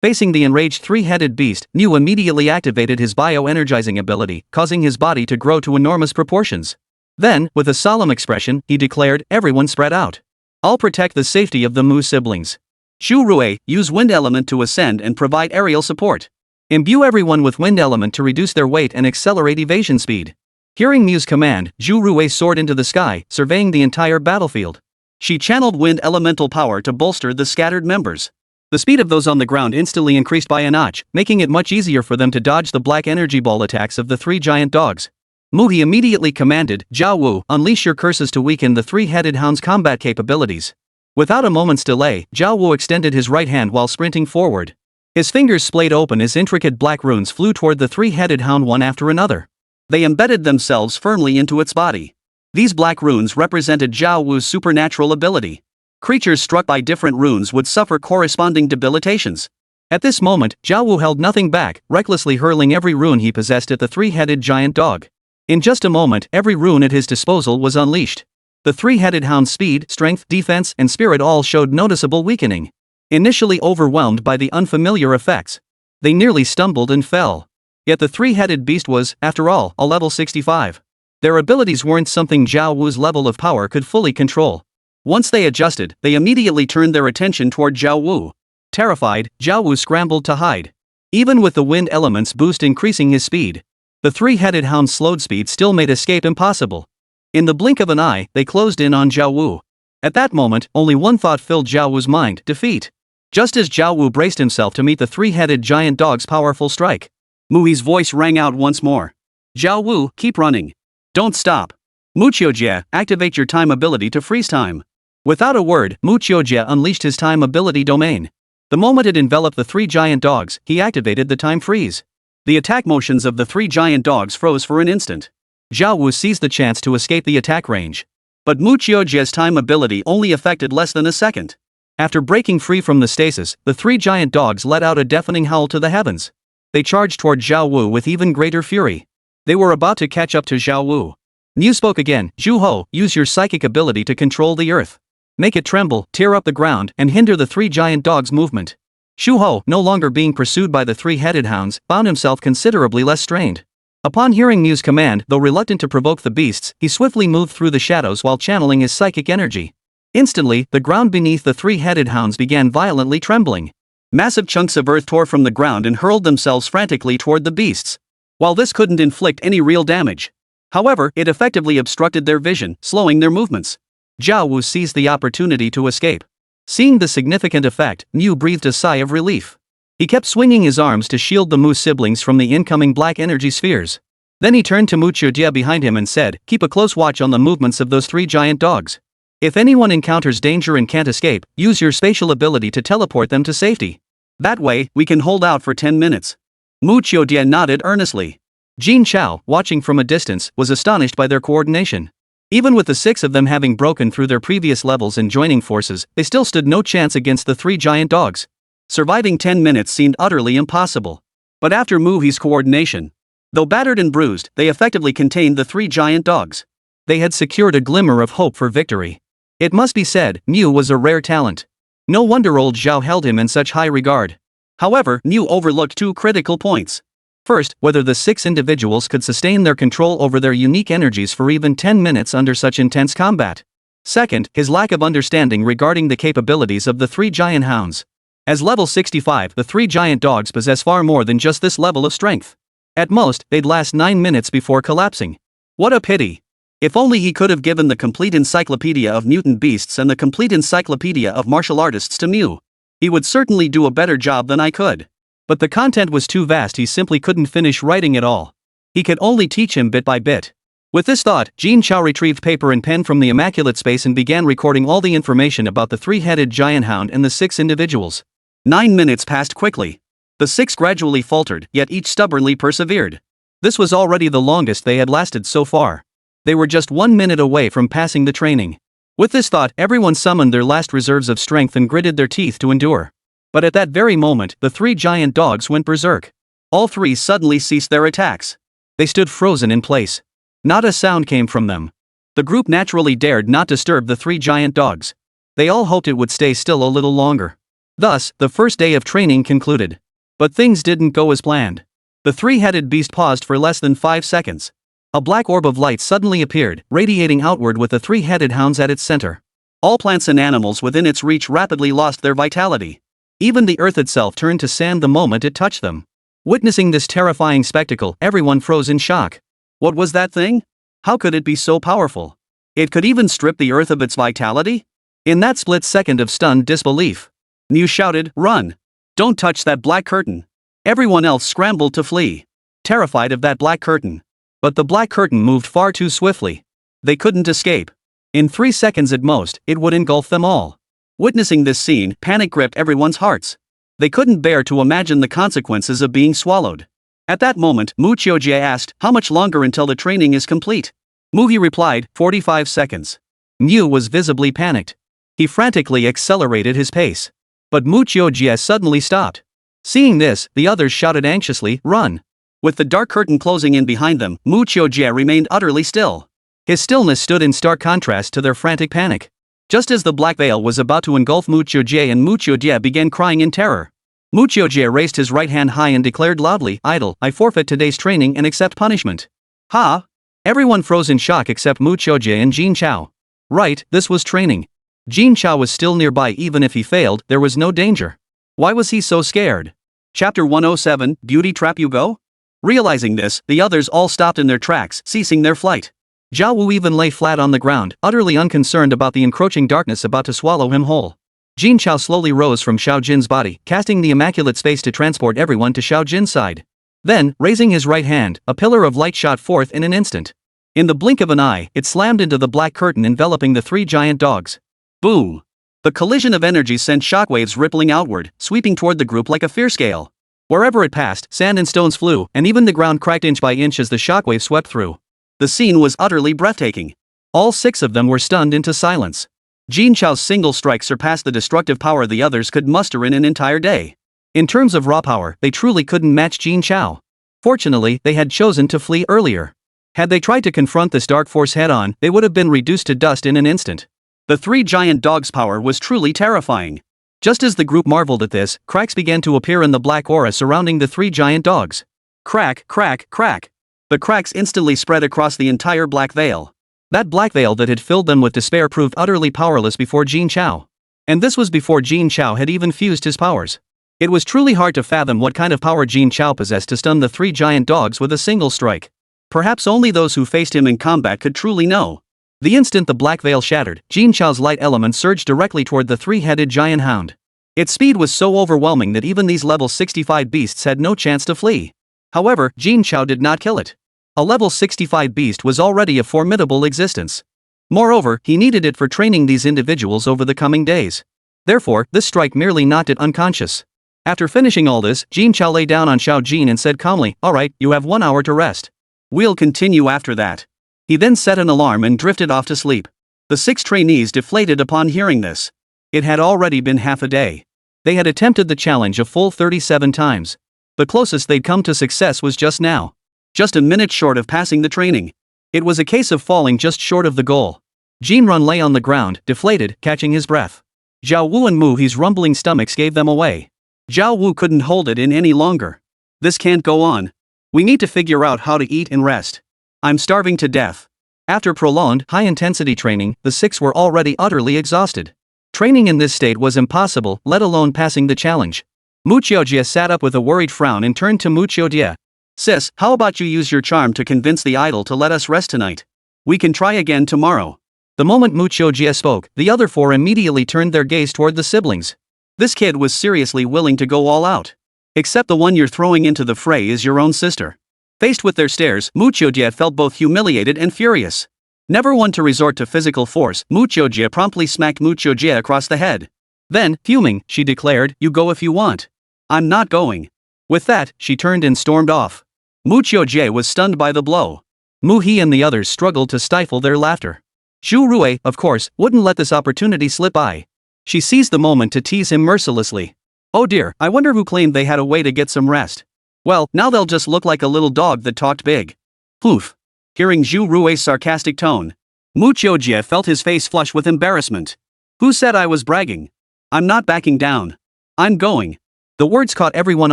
Facing the enraged 3-headed beast, Mu immediately activated his bio-energizing ability, causing his body to grow to enormous proportions. Then, with a solemn expression, he declared, everyone spread out. I'll protect the safety of the Mu siblings. Shu Rui, use wind element to ascend and provide aerial support. Imbue everyone with wind element to reduce their weight and accelerate evasion speed. Hearing Mu's command, Zhu Rui soared into the sky, surveying the entire battlefield. She channeled wind elemental power to bolster the scattered members. The speed of those on the ground instantly increased by a notch, making it much easier for them to dodge the black energy ball attacks of the 3 giant dogs. Mu immediately commanded, Zhao Wu, unleash your curses to weaken the 3-headed hound's combat capabilities. Without a moment's delay, Zhao Wu extended his right hand while sprinting forward. His fingers splayed open as intricate black runes flew toward the 3-headed hound one after another. They embedded themselves firmly into its body. These black runes represented Zhao Wu's supernatural ability. Creatures struck by different runes would suffer corresponding debilitations. At this moment, Zhao Wu held nothing back, recklessly hurling every rune he possessed at the 3-headed giant dog. In just a moment, every rune at his disposal was unleashed. The 3-headed hound's speed, strength, defense, and spirit all showed noticeable weakening. Initially overwhelmed by the unfamiliar effects, they nearly stumbled and fell. Yet the 3-headed beast was, after all, a level 65. Their abilities weren't something Zhao Wu's level of power could fully control. Once they adjusted, they immediately turned their attention toward Zhao Wu. Terrified, Zhao Wu scrambled to hide. Even with the wind element's boost increasing his speed, the 3-headed hound's slowed speed still made escape impossible. In the blink of an eye, they closed in on Zhao Wu. At that moment, only one thought filled Zhao Wu's mind: defeat. Just as Zhao Wu braced himself to meet the 3-headed giant dog's powerful strike, Mui's voice rang out once more. Zhao Wu, keep running. Don't stop. Mu Qiujie, activate your time ability to freeze time. Without a word, Mu Qiujie unleashed his time ability domain. The moment it enveloped the three giant dogs, he activated the time freeze. The attack motions of the three giant dogs froze for an instant. Zhao Wu seized the chance to escape the attack range. But Mu Qiujie's time ability only affected less than a second. After breaking free from the stasis, the three giant dogs let out a deafening howl to the heavens. They charged toward Zhao Wu with even greater fury. They were about to catch up to Zhao Wu. Mu spoke again. Zhu Ho, use your psychic ability to control the earth. Make it tremble, tear up the ground, and hinder the three giant dogs' movement. Zhu Ho, no longer being pursued by the three-headed hounds, found himself considerably less strained. Upon hearing Mu's command, though reluctant to provoke the beasts, he swiftly moved through the shadows while channeling his psychic energy. Instantly, the ground beneath the three-headed hounds began violently trembling. Massive chunks of earth tore from the ground and hurled themselves frantically toward the beasts. While this couldn't inflict any real damage, however, it effectively obstructed their vision, slowing their movements. Zhao Wu seized the opportunity to escape. Seeing the significant effect, Mu breathed a sigh of relief. He kept swinging his arms to shield the Mu siblings from the incoming black energy spheres. Then he turned to Mu Qiujie behind him and said, keep a close watch on the movements of those three giant dogs. If anyone encounters danger and can't escape, use your spatial ability to teleport them to safety. That way, we can hold out for 10 minutes. Mu Qiujie nodded earnestly. Jin Chao, watching from a distance, was astonished by their coordination. Even with the 6 of them having broken through their previous levels and joining forces, they still stood no chance against the three giant dogs. Surviving 10 minutes seemed utterly impossible. But after Muhi's coordination, though battered and bruised, they effectively contained the three giant dogs. They had secured a glimmer of hope for victory. It must be said, Mu was a rare talent. No wonder old Zhao held him in such high regard. However, Mu overlooked 2 critical points. First, whether the 6 individuals could sustain their control over their unique energies for even 10 minutes under such intense combat. Second, his lack of understanding regarding the capabilities of the three giant hounds. As level 65, the three giant dogs possess far more than just this level of strength. At most, they'd last 9 minutes before collapsing. What a pity. If only he could have given the complete encyclopedia of mutant beasts and the complete encyclopedia of martial artists to Mu. He would certainly do a better job than I could. But the content was too vast, he simply couldn't finish writing it all. He could only teach him bit by bit. With this thought, Jin Chao retrieved paper and pen from the immaculate space and began recording all the information about the three-headed giant hound and the 6 individuals. 9 minutes passed quickly. The 6 gradually faltered, yet each stubbornly persevered. This was already the longest they had lasted so far. They were just 1 minute away from passing the training. With this thought, everyone summoned their last reserves of strength and gritted their teeth to endure. But at that very moment, the 3 giant dogs went berserk. All 3 suddenly ceased their attacks. They stood frozen in place. Not a sound came from them. The group naturally dared not disturb the 3 giant dogs. They all hoped it would stay still a little longer. Thus, the first day of training concluded. But things didn't go as planned. The 3-headed beast paused for less than 5 seconds. A black orb of light suddenly appeared, radiating outward with the 3-headed hounds at its center. All plants and animals within its reach rapidly lost their vitality. Even the earth itself turned to sand the moment it touched them. Witnessing this terrifying spectacle, everyone froze in shock. What was that thing? How could it be so powerful? It could even strip the earth of its vitality? In that split second of stunned disbelief, Mu shouted, "Run! Don't touch that black curtain!" Everyone else scrambled to flee, terrified of that black curtain. But the black curtain moved far too swiftly. They couldn't escape. In 3 seconds at most, it would engulf them all. Witnessing this scene, panic gripped everyone's hearts. They couldn't bear to imagine the consequences of being swallowed. At that moment, Mu Qiujie asked, "How much longer until the training is complete?" Muhi replied, 45 seconds. Mu was visibly panicked. He frantically accelerated his pace. But Mu Qiujie suddenly stopped. Seeing this, the others shouted anxiously, "Run!" With the dark curtain closing in behind them, Mu Qiujie remained utterly still. His stillness stood in stark contrast to their frantic panic. Just as the black veil was about to engulf Mu Qiujie and Mu Qiujie began crying in terror. Mu Qiujie raised his right hand high and declared loudly, "Idle, I forfeit today's training and accept punishment." Ha! Everyone froze in shock except Mu Qiujie and Jin Chao. Right, this was training. Jin Chao was still nearby. Even if he failed, there was no danger. Why was he so scared? Chapter 107, Beauty Trap You Go? Realizing this, the others all stopped in their tracks, ceasing their flight. Zhao Wu even lay flat on the ground, utterly unconcerned about the encroaching darkness about to swallow him whole. Jin Chao slowly rose from Xiao Jin's body, casting the immaculate space to transport everyone to Xiao Jin's side. Then, raising his right hand, a pillar of light shot forth in an instant. In the blink of an eye, it slammed into the black curtain enveloping the 3 giant dogs. Boom! The collision of energies sent shockwaves rippling outward, sweeping toward the group like a fierce gale. Wherever it passed, sand and stones flew, and even the ground cracked inch by inch as the shockwave swept through. The scene was utterly breathtaking. All 6 of them were stunned into silence. Jin Chao's single strike surpassed the destructive power the others could muster in an entire day. In terms of raw power, they truly couldn't match Jin Chao. Fortunately, they had chosen to flee earlier. Had they tried to confront this dark force head-on, they would have been reduced to dust in an instant. The 3 giant dogs' power was truly terrifying. Just as the group marveled at this, cracks began to appear in the black aura surrounding the 3 giant dogs. Crack, crack, crack. The cracks instantly spread across the entire black veil. That black veil that had filled them with despair proved utterly powerless before Jin Chao. And this was before Jin Chao had even fused his powers. It was truly hard to fathom what kind of power Jin Chao possessed to stun the 3 giant dogs with a single strike. Perhaps only those who faced him in combat could truly know. The instant the black veil shattered, Jin Chao's light element surged directly toward the 3-headed giant hound. Its speed was so overwhelming that even these level 65 beasts had no chance to flee. However, Jin Chao did not kill it. A level 65 beast was already a formidable existence. Moreover, he needed it for training these individuals over the coming days. Therefore, this strike merely knocked it unconscious. After finishing all this, Jin Chao lay down on Xiao Jin and said calmly, "Alright, you have 1 hour to rest. We'll continue after that." He then set an alarm and drifted off to sleep. The 6 trainees deflated upon hearing this. It had already been half a day. They had attempted the challenge a full 37 times. The closest they'd come to success was just now. Just a minute short of passing the training. It was a case of falling just short of the goal. Jin Run lay on the ground, deflated, catching his breath. Zhao Wu and Mu He's rumbling stomachs gave them away. Zhao Wu couldn't hold it in any longer. This can't go on. We need to figure out how to eat and rest. I'm starving to death. After prolonged, high-intensity training, the 6 were already utterly exhausted. Training in this state was impossible, let alone passing the challenge. Mu Qiujie sat up with a worried frown and turned to Mu Qiujie. "Sis, how about you use your charm to convince the idol to let us rest tonight? We can try again tomorrow." The moment Mu Qiujie spoke, the other 4 immediately turned their gaze toward the siblings. This kid was seriously willing to go all out. Except the one you're throwing into the fray is your own sister. Faced with their stares, Mu Qiujie felt both humiliated and furious. Never one to resort to physical force, Mu Qiujie promptly smacked Mu Qiujie across the head. Then, fuming, she declared, "You go if you want. I'm not going." With that, she turned and stormed off. Mu Qiujie was stunned by the blow. Mu He and the others struggled to stifle their laughter. Zhu Rui, of course, wouldn't let this opportunity slip by. She seized the moment to tease him mercilessly. "Oh dear, I wonder who claimed they had a way to get some rest. Well, now they'll just look like a little dog that talked big." Poof. Hearing Zhu Rui's sarcastic tone, Mu Qiujie felt his face flush with embarrassment. "Who said I was bragging? I'm not backing down. I'm going." The words caught everyone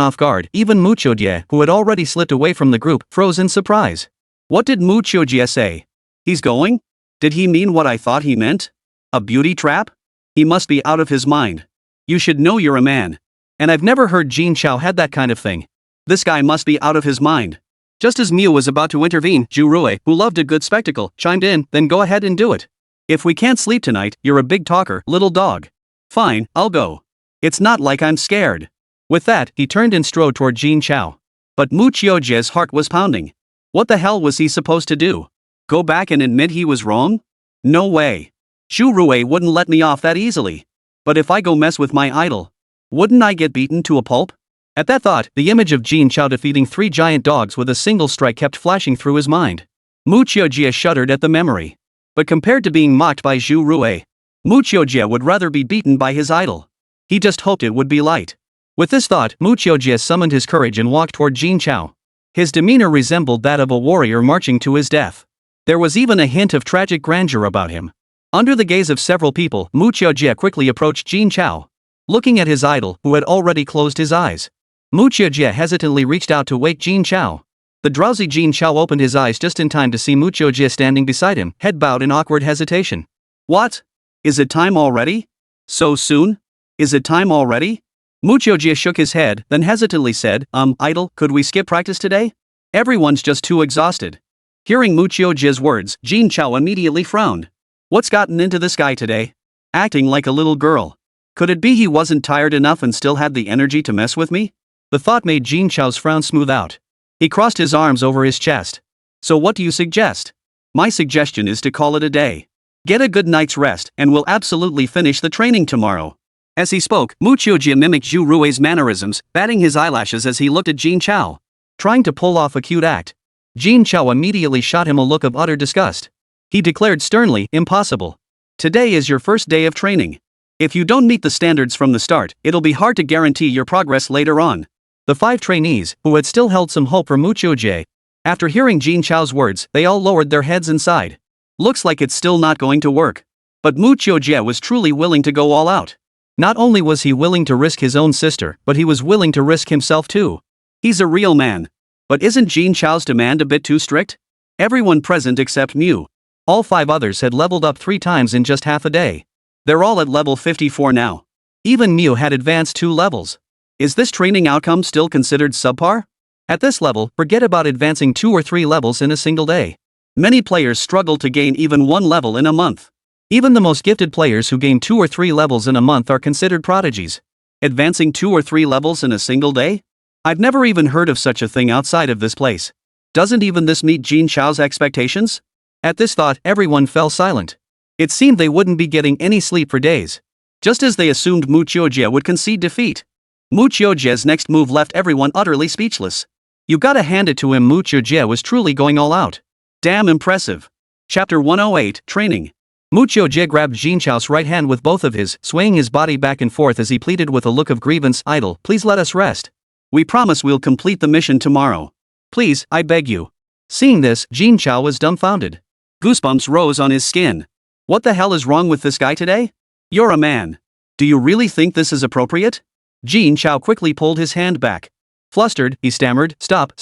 off guard, even Mu Qiujie, who had already slipped away from the group, froze in surprise. What did Mu Qiujie say? He's going? Did he mean what I thought he meant? A beauty trap? He must be out of his mind. You should know you're a man. And I've never heard Jin Chao had that kind of thing. This guy must be out of his mind. Just as Miu was about to intervene, Zhu Rui, who loved a good spectacle, chimed in, "Then go ahead and do it. If we can't sleep tonight, you're a big talker, little dog." "Fine, I'll go. It's not like I'm scared." With that, he turned and strode toward Jin Chao. But Mu Qiujie's heart was pounding. What the hell was he supposed to do? Go back and admit he was wrong? No way. Zhu Rui wouldn't let me off that easily. But if I go mess with my idol, wouldn't I get beaten to a pulp? At that thought, the image of Jin Chao defeating 3 giant dogs with a single strike kept flashing through his mind. Mu Qiujie shuddered at the memory. But compared to being mocked by Zhu Rui, Mu Qiujie would rather be beaten by his idol. He just hoped it would be light. With this thought, Mu Qiujie summoned his courage and walked toward Jin Chao. His demeanor resembled that of a warrior marching to his death. There was even a hint of tragic grandeur about him. Under the gaze of several people, Mu Qiujie quickly approached Jin Chao. Looking at his idol, who had already closed his eyes, Mu Qiujie hesitantly reached out to wake Jin Chao. The drowsy Jin Chao opened his eyes just in time to see Mu Qiujie standing beside him, head bowed in awkward hesitation. "What? Is it time already? So soon? Is it time already?" Mu Qiujie shook his head, then hesitantly said, "Idol, could we skip practice today? Everyone's just too exhausted." Hearing Mu Qiujie's words, Jin Chao immediately frowned. What's gotten into this guy today? Acting like a little girl. Could it be he wasn't tired enough and still had the energy to mess with me? The thought made Jin Chao's frown smooth out. He crossed his arms over his chest. "So what do you suggest?" "My suggestion is to call it a day. Get a good night's rest, and we'll absolutely finish the training tomorrow. As he spoke, Mu Qiujie mimicked Zhu Rui's mannerisms, batting his eyelashes as he looked at Jin Chao. Trying to pull off a cute act. Jin Chao immediately shot him a look of utter disgust. He declared sternly, impossible. Today is your first day of training. If you don't meet the standards from the start, it'll be hard to guarantee your progress later on. The 5 trainees, who had still held some hope for Mu Qiujie, after hearing Jin Chao's words, they all lowered their heads and sighed. Looks like it's still not going to work. But Mu Qiujie was truly willing to go all out. Not only was he willing to risk his own sister, but he was willing to risk himself too. He's a real man. But isn't Jin Chao's demand a bit too strict? Everyone present except Mu. All 5 others had leveled up 3 times in just half a day. They're all at level 54 now. Even Mu had advanced 2 levels. Is this training outcome still considered subpar? At this level, forget about advancing 2 or 3 levels in a single day. Many players struggle to gain even 1 level in a month. Even the most gifted players who gain 2 or 3 levels in a month are considered prodigies. Advancing 2 or 3 levels in a single day? I've never even heard of such a thing outside of this place. Doesn't even this meet Jin Chao's expectations? At this thought, everyone fell silent. It seemed they wouldn't be getting any sleep for days. Just as they assumed Mu Qiujie would concede defeat. Mu Qiujie's next move left everyone utterly speechless. You gotta hand it to him, Mu Qiujie was truly going all out. Damn impressive. Chapter 108, Training. Mu Qiujie grabbed Jin Chao's right hand with both of his, swaying his body back and forth as he pleaded with a look of grievance, idle, please let us rest. We promise we'll complete the mission tomorrow. Please, I beg you. Seeing this, Jin Chao was dumbfounded. Goosebumps rose on his skin. What the hell is wrong with this guy today? You're a man. Do you really think this is appropriate? Jin Chao quickly pulled his hand back. Flustered, he stammered, stop.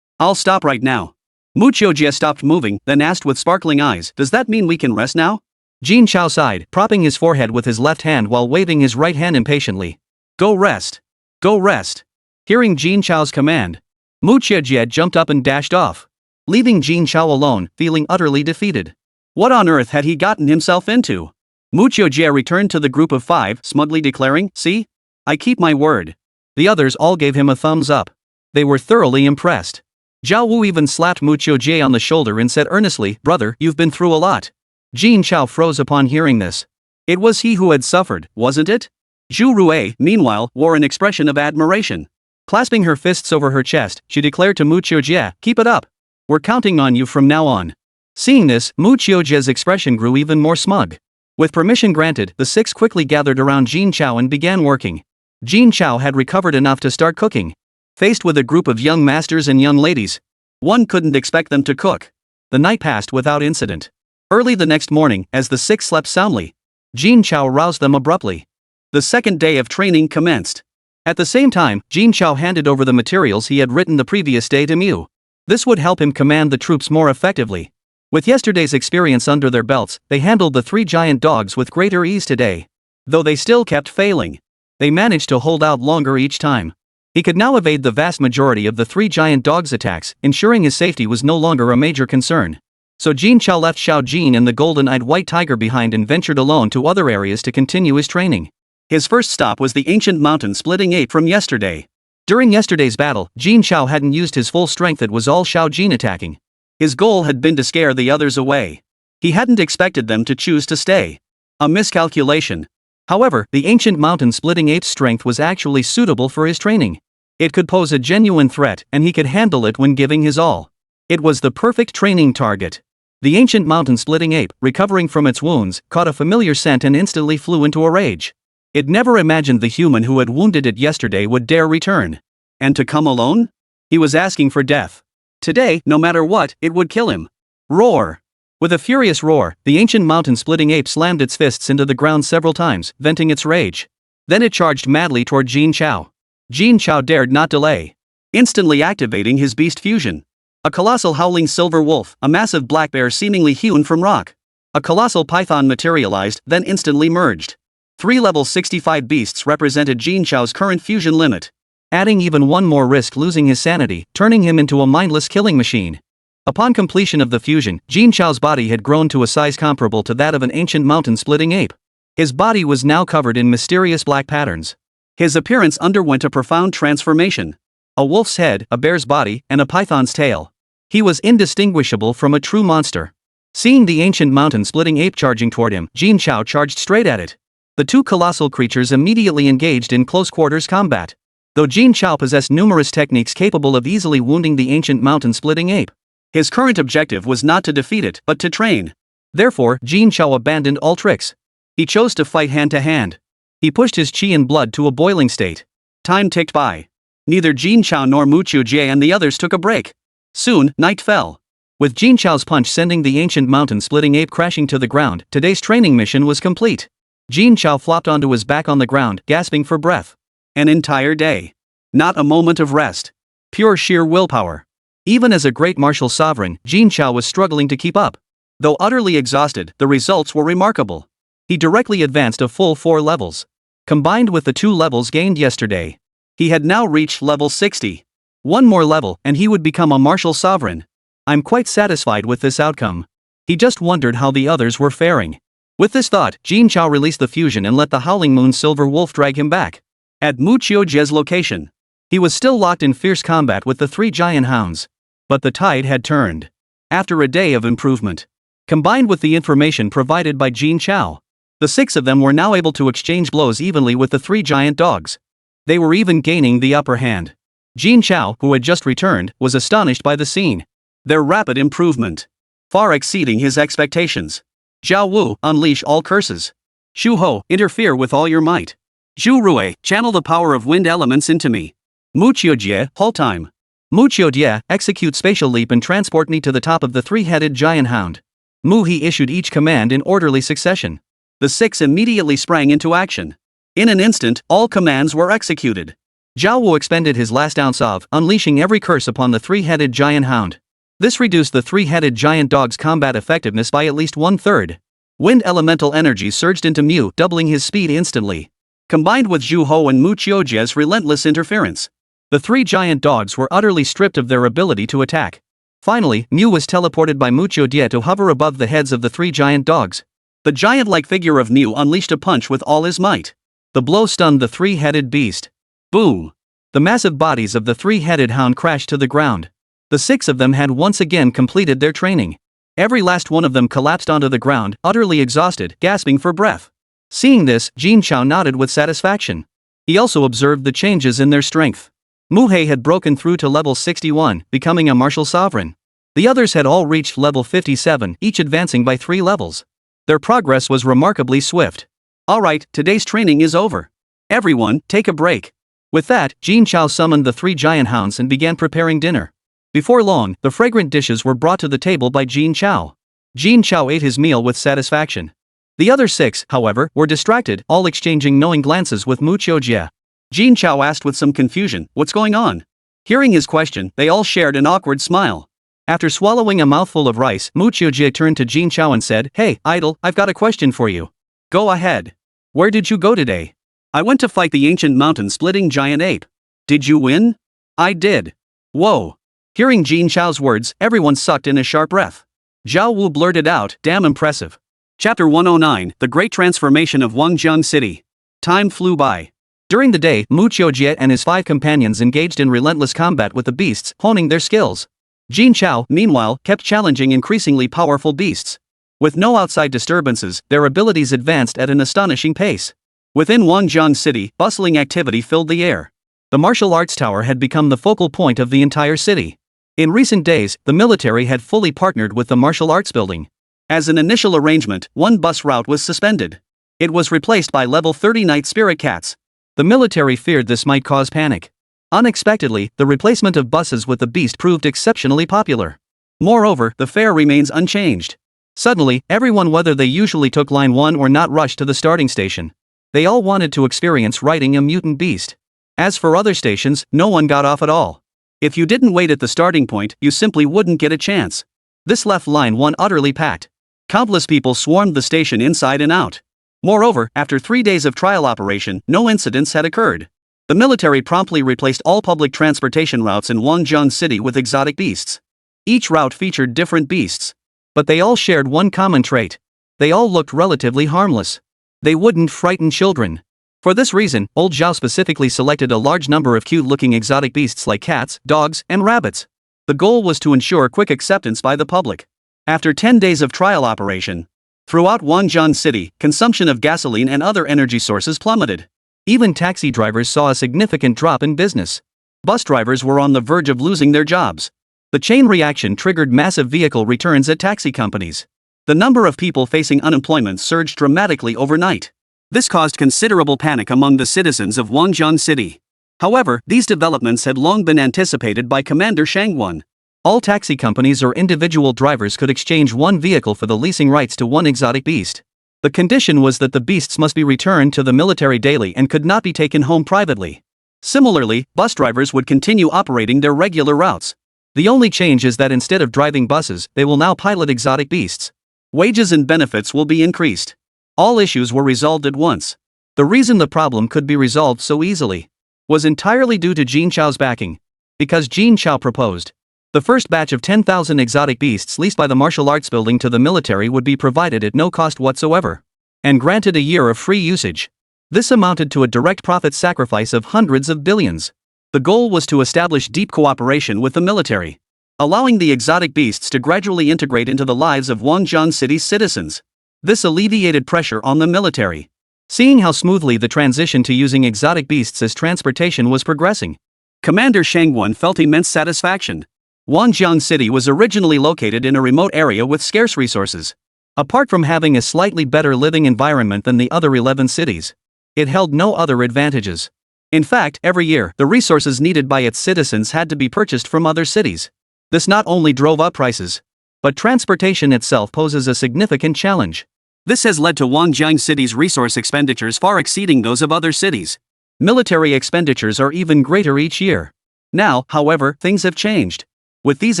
I'll stop right now. Mu Qiujie stopped moving, then asked with sparkling eyes, does that mean we can rest now? Jin Chao sighed, propping his forehead with his left hand while waving his right hand impatiently. Go rest. Go rest. Hearing Jin Chao's command, Mu Qiujie jumped up and dashed off, leaving Jin Chao alone, feeling utterly defeated. What on earth had he gotten himself into? Mu Qiujie returned to the group of 5, smugly declaring, see? I keep my word. The others all gave him a thumbs up. They were thoroughly impressed. Zhao Wu even slapped Mu Qiujie on the shoulder and said earnestly, brother, you've been through a lot. Jin Chao froze upon hearing this. It was he who had suffered, wasn't it? Zhu Rui, meanwhile, wore an expression of admiration. Clasping her fists over her chest, she declared to Mu Qiujie, keep it up. We're counting on you from now on. Seeing this, Mu Qiujie's expression grew even more smug. With permission granted, the 6 quickly gathered around Jin Chao and began working. Jin Chao had recovered enough to start cooking. Faced with a group of young masters and young ladies, one couldn't expect them to cook. The night passed without incident. Early the next morning, as the 6 slept soundly, Jin Chao roused them abruptly. The second day of training commenced. At the same time, Jin Chao handed over the materials he had written the previous day to Mu. This would help him command the troops more effectively. With yesterday's experience under their belts, they handled the 3 giant dogs with greater ease today. Though they still kept failing, they managed to hold out longer each time. He could now evade the vast majority of the 3 giant dogs' attacks, ensuring his safety was no longer a major concern. So Jin Chao left Xiao Jin and the golden-eyed white tiger behind and ventured alone to other areas to continue his training. His first stop was the ancient mountain-splitting ape from yesterday. During yesterday's battle, Jin Chao hadn't used his full strength, it was all Xiao Jin attacking. His goal had been to scare the others away. He hadn't expected them to choose to stay. A miscalculation. However, the ancient mountain-splitting ape's strength was actually suitable for his training. It could pose a genuine threat, and he could handle it when giving his all. It was the perfect training target. The ancient mountain-splitting ape, recovering from its wounds, caught a familiar scent and instantly flew into a rage. It never imagined the human who had wounded it yesterday would dare return. And to come alone? He was asking for death. Today, no matter what, it would kill him. Roar! With a furious roar, the ancient mountain-splitting ape slammed its fists into the ground several times, venting its rage. Then it charged madly toward Jin Chao. Jin Chao dared not delay, instantly activating his beast fusion. A colossal howling silver wolf, a massive black bear seemingly hewn from rock. A colossal python materialized, then instantly merged. 3 level 65 beasts represented Jin Chao's current fusion limit. Adding even one more risk losing his sanity, turning him into a mindless killing machine. Upon completion of the fusion, Jin Chao's body had grown to a size comparable to that of an ancient mountain-splitting ape. His body was now covered in mysterious black patterns. His appearance underwent a profound transformation. A wolf's head, a bear's body, and a python's tail. He was indistinguishable from a true monster. Seeing the ancient mountain-splitting ape charging toward him, Jin Chao charged straight at it. The two colossal creatures immediately engaged in close-quarters combat. Though Jin Chao possessed numerous techniques capable of easily wounding the ancient mountain-splitting ape, his current objective was not to defeat it but to train. Therefore, Jin Chao abandoned all tricks. He chose to fight hand-to-hand. He pushed his chi and blood to a boiling state. Time ticked by. Neither Jin Chao nor Mu Qiujie and the others took a break. Soon, night fell. With Jin Chao's punch sending the ancient mountain-splitting ape crashing to the ground, today's training mission was complete. Jin Chao flopped onto his back on the ground, gasping for breath. An entire day. Not a moment of rest. Pure sheer willpower. Even as a great martial sovereign, Jin Chao was struggling to keep up. Though utterly exhausted, the results were remarkable. He directly advanced a full 4 levels. Combined with the 2 levels gained yesterday, he had now reached level 60. One more level, and he would become a martial sovereign. I'm quite satisfied with this outcome. He just wondered how the others were faring. With this thought, Jin Chao released the fusion and let the Howling Moon Silver Wolf drag him back. At Mu Qiujie's location, he was still locked in fierce combat with the 3 giant hounds. But the tide had turned. After a day of improvement, combined with the information provided by Jin Chao, the 6 of them were now able to exchange blows evenly with the 3 giant dogs. They were even gaining the upper hand. Jin Chao, who had just returned, was astonished by the scene. Their rapid improvement, far exceeding his expectations. Zhao Wu, unleash all curses. Shu Ho, interfere with all your might. Zhu Rui, channel the power of wind elements into me. Mu Qiujie, halt time. Mu Qiujie, execute spatial leap and transport me to the top of the 3-headed giant hound. Mu He issued each command in orderly succession. The 6 immediately sprang into action. In an instant, all commands were executed. Zhao Wu expended his last ounce of unleashing every curse upon the 3-headed giant hound. This reduced the 3-headed giant dog's combat effectiveness by at least 1/3. Wind elemental energy surged into Mu, doubling his speed instantly. Combined with Zhu Ho and Mu Qiujie's relentless interference, the 3 giant dogs were utterly stripped of their ability to attack. Finally, Mu was teleported by Mu Qiujie to hover above the heads of the 3 giant dogs. The giant-like figure of Mu unleashed a punch with all his might. The blow stunned the 3-headed beast. Boom! The massive bodies of the 3-headed hound crashed to the ground. The 6 of them had once again completed their training. Every last one of them collapsed onto the ground, utterly exhausted, gasping for breath. Seeing this, Jin Chao nodded with satisfaction. He also observed the changes in their strength. Mu He had broken through to level 61, becoming a martial sovereign. The others had all reached level 57, each advancing by 3 levels. Their progress was remarkably swift. Alright, today's training is over. Everyone, take a break. With that, Jin Chao summoned the 3 giant hounds and began preparing dinner. Before long, the fragrant dishes were brought to the table by Jin Chao. Jin Chao ate his meal with satisfaction. The other 6, however, were distracted, all exchanging knowing glances with Mu Qiujie. Jin Chao asked with some confusion, "What's going on?" Hearing his question, they all shared an awkward smile. After swallowing a mouthful of rice, Mu Qiujie turned to Jin Chao and said, "Hey, idol, I've got a question for you." "Go ahead. Where did you go today?" "I went to fight the ancient mountain-splitting giant ape." "Did you win?" "I did." "Whoa." Hearing Jin Chao's words, everyone sucked in a sharp breath. Zhao Wu blurted out, "Damn impressive." Chapter 109, The Great Transformation of Wangjiang City. Time flew by. During the day, Mu Qiujie and his 5 companions engaged in relentless combat with the beasts, honing their skills. Jin Chao, meanwhile, kept challenging increasingly powerful beasts. With no outside disturbances, their abilities advanced at an astonishing pace. Within Wangjiang City, bustling activity filled the air. The martial arts tower had become the focal point of the entire city. In recent days, the military had fully partnered with the martial arts building. As an initial arrangement, one bus route was suspended. It was replaced by level 30 night spirit cats. The military feared this might cause panic. Unexpectedly, the replacement of buses with the beast proved exceptionally popular. Moreover, the fare remains unchanged. Suddenly, everyone, whether they usually took line 1 or not, rushed to the starting station. They all wanted to experience riding a mutant beast. As for other stations, no one got off at all. If you didn't wait at the starting point, you simply wouldn't get a chance. This left line 1 utterly packed. Countless people swarmed the station inside and out. Moreover, after 3 days of trial operation, no incidents had occurred. The military promptly replaced all public transportation routes in Wangjiang City with exotic beasts. Each route featured different beasts. But they all shared one common trait. They all looked relatively harmless. They wouldn't frighten children. For this reason, Old Zhao specifically selected a large number of cute-looking exotic beasts like cats, dogs, and rabbits. The goal was to ensure quick acceptance by the public. After 10 days of trial operation, throughout Wanjian City, consumption of gasoline and other energy sources plummeted. Even taxi drivers saw a significant drop in business. Bus drivers were on the verge of losing their jobs. The chain reaction triggered massive vehicle returns at taxi companies. The number of people facing unemployment surged dramatically overnight. This caused considerable panic among the citizens of Wanjian City. However, these developments had long been anticipated by Commander Shangwon. All taxi companies or individual drivers could exchange one vehicle for the leasing rights to one exotic beast. The condition was that the beasts must be returned to the military daily and could not be taken home privately. Similarly, bus drivers would continue operating their regular routes. The only change is that instead of driving buses, they will now pilot exotic beasts. Wages and benefits will be increased. All issues were resolved at once. The reason the problem could be resolved so easily was entirely due to Jin Chao's backing. Because Jin Chao proposed, the first batch of 10,000 exotic beasts leased by the martial arts building to the military would be provided at no cost whatsoever, and granted a year of free usage. This amounted to a direct profit sacrifice of hundreds of billions. The goal was to establish deep cooperation with the military, allowing the exotic beasts to gradually integrate into the lives of Wanjian City's citizens. This alleviated pressure on the military. Seeing how smoothly the transition to using exotic beasts as transportation was progressing, Commander Shangwon felt immense satisfaction. Wanjian City was originally located in a remote area with scarce resources. Apart from having a slightly better living environment than the other 11 cities, it held no other advantages. In fact, every year, the resources needed by its citizens had to be purchased from other cities. This not only drove up prices, but transportation itself poses a significant challenge. This has led to Wanjian City's resource expenditures far exceeding those of other cities. Military expenditures are even greater each year. Now, however, things have changed. With these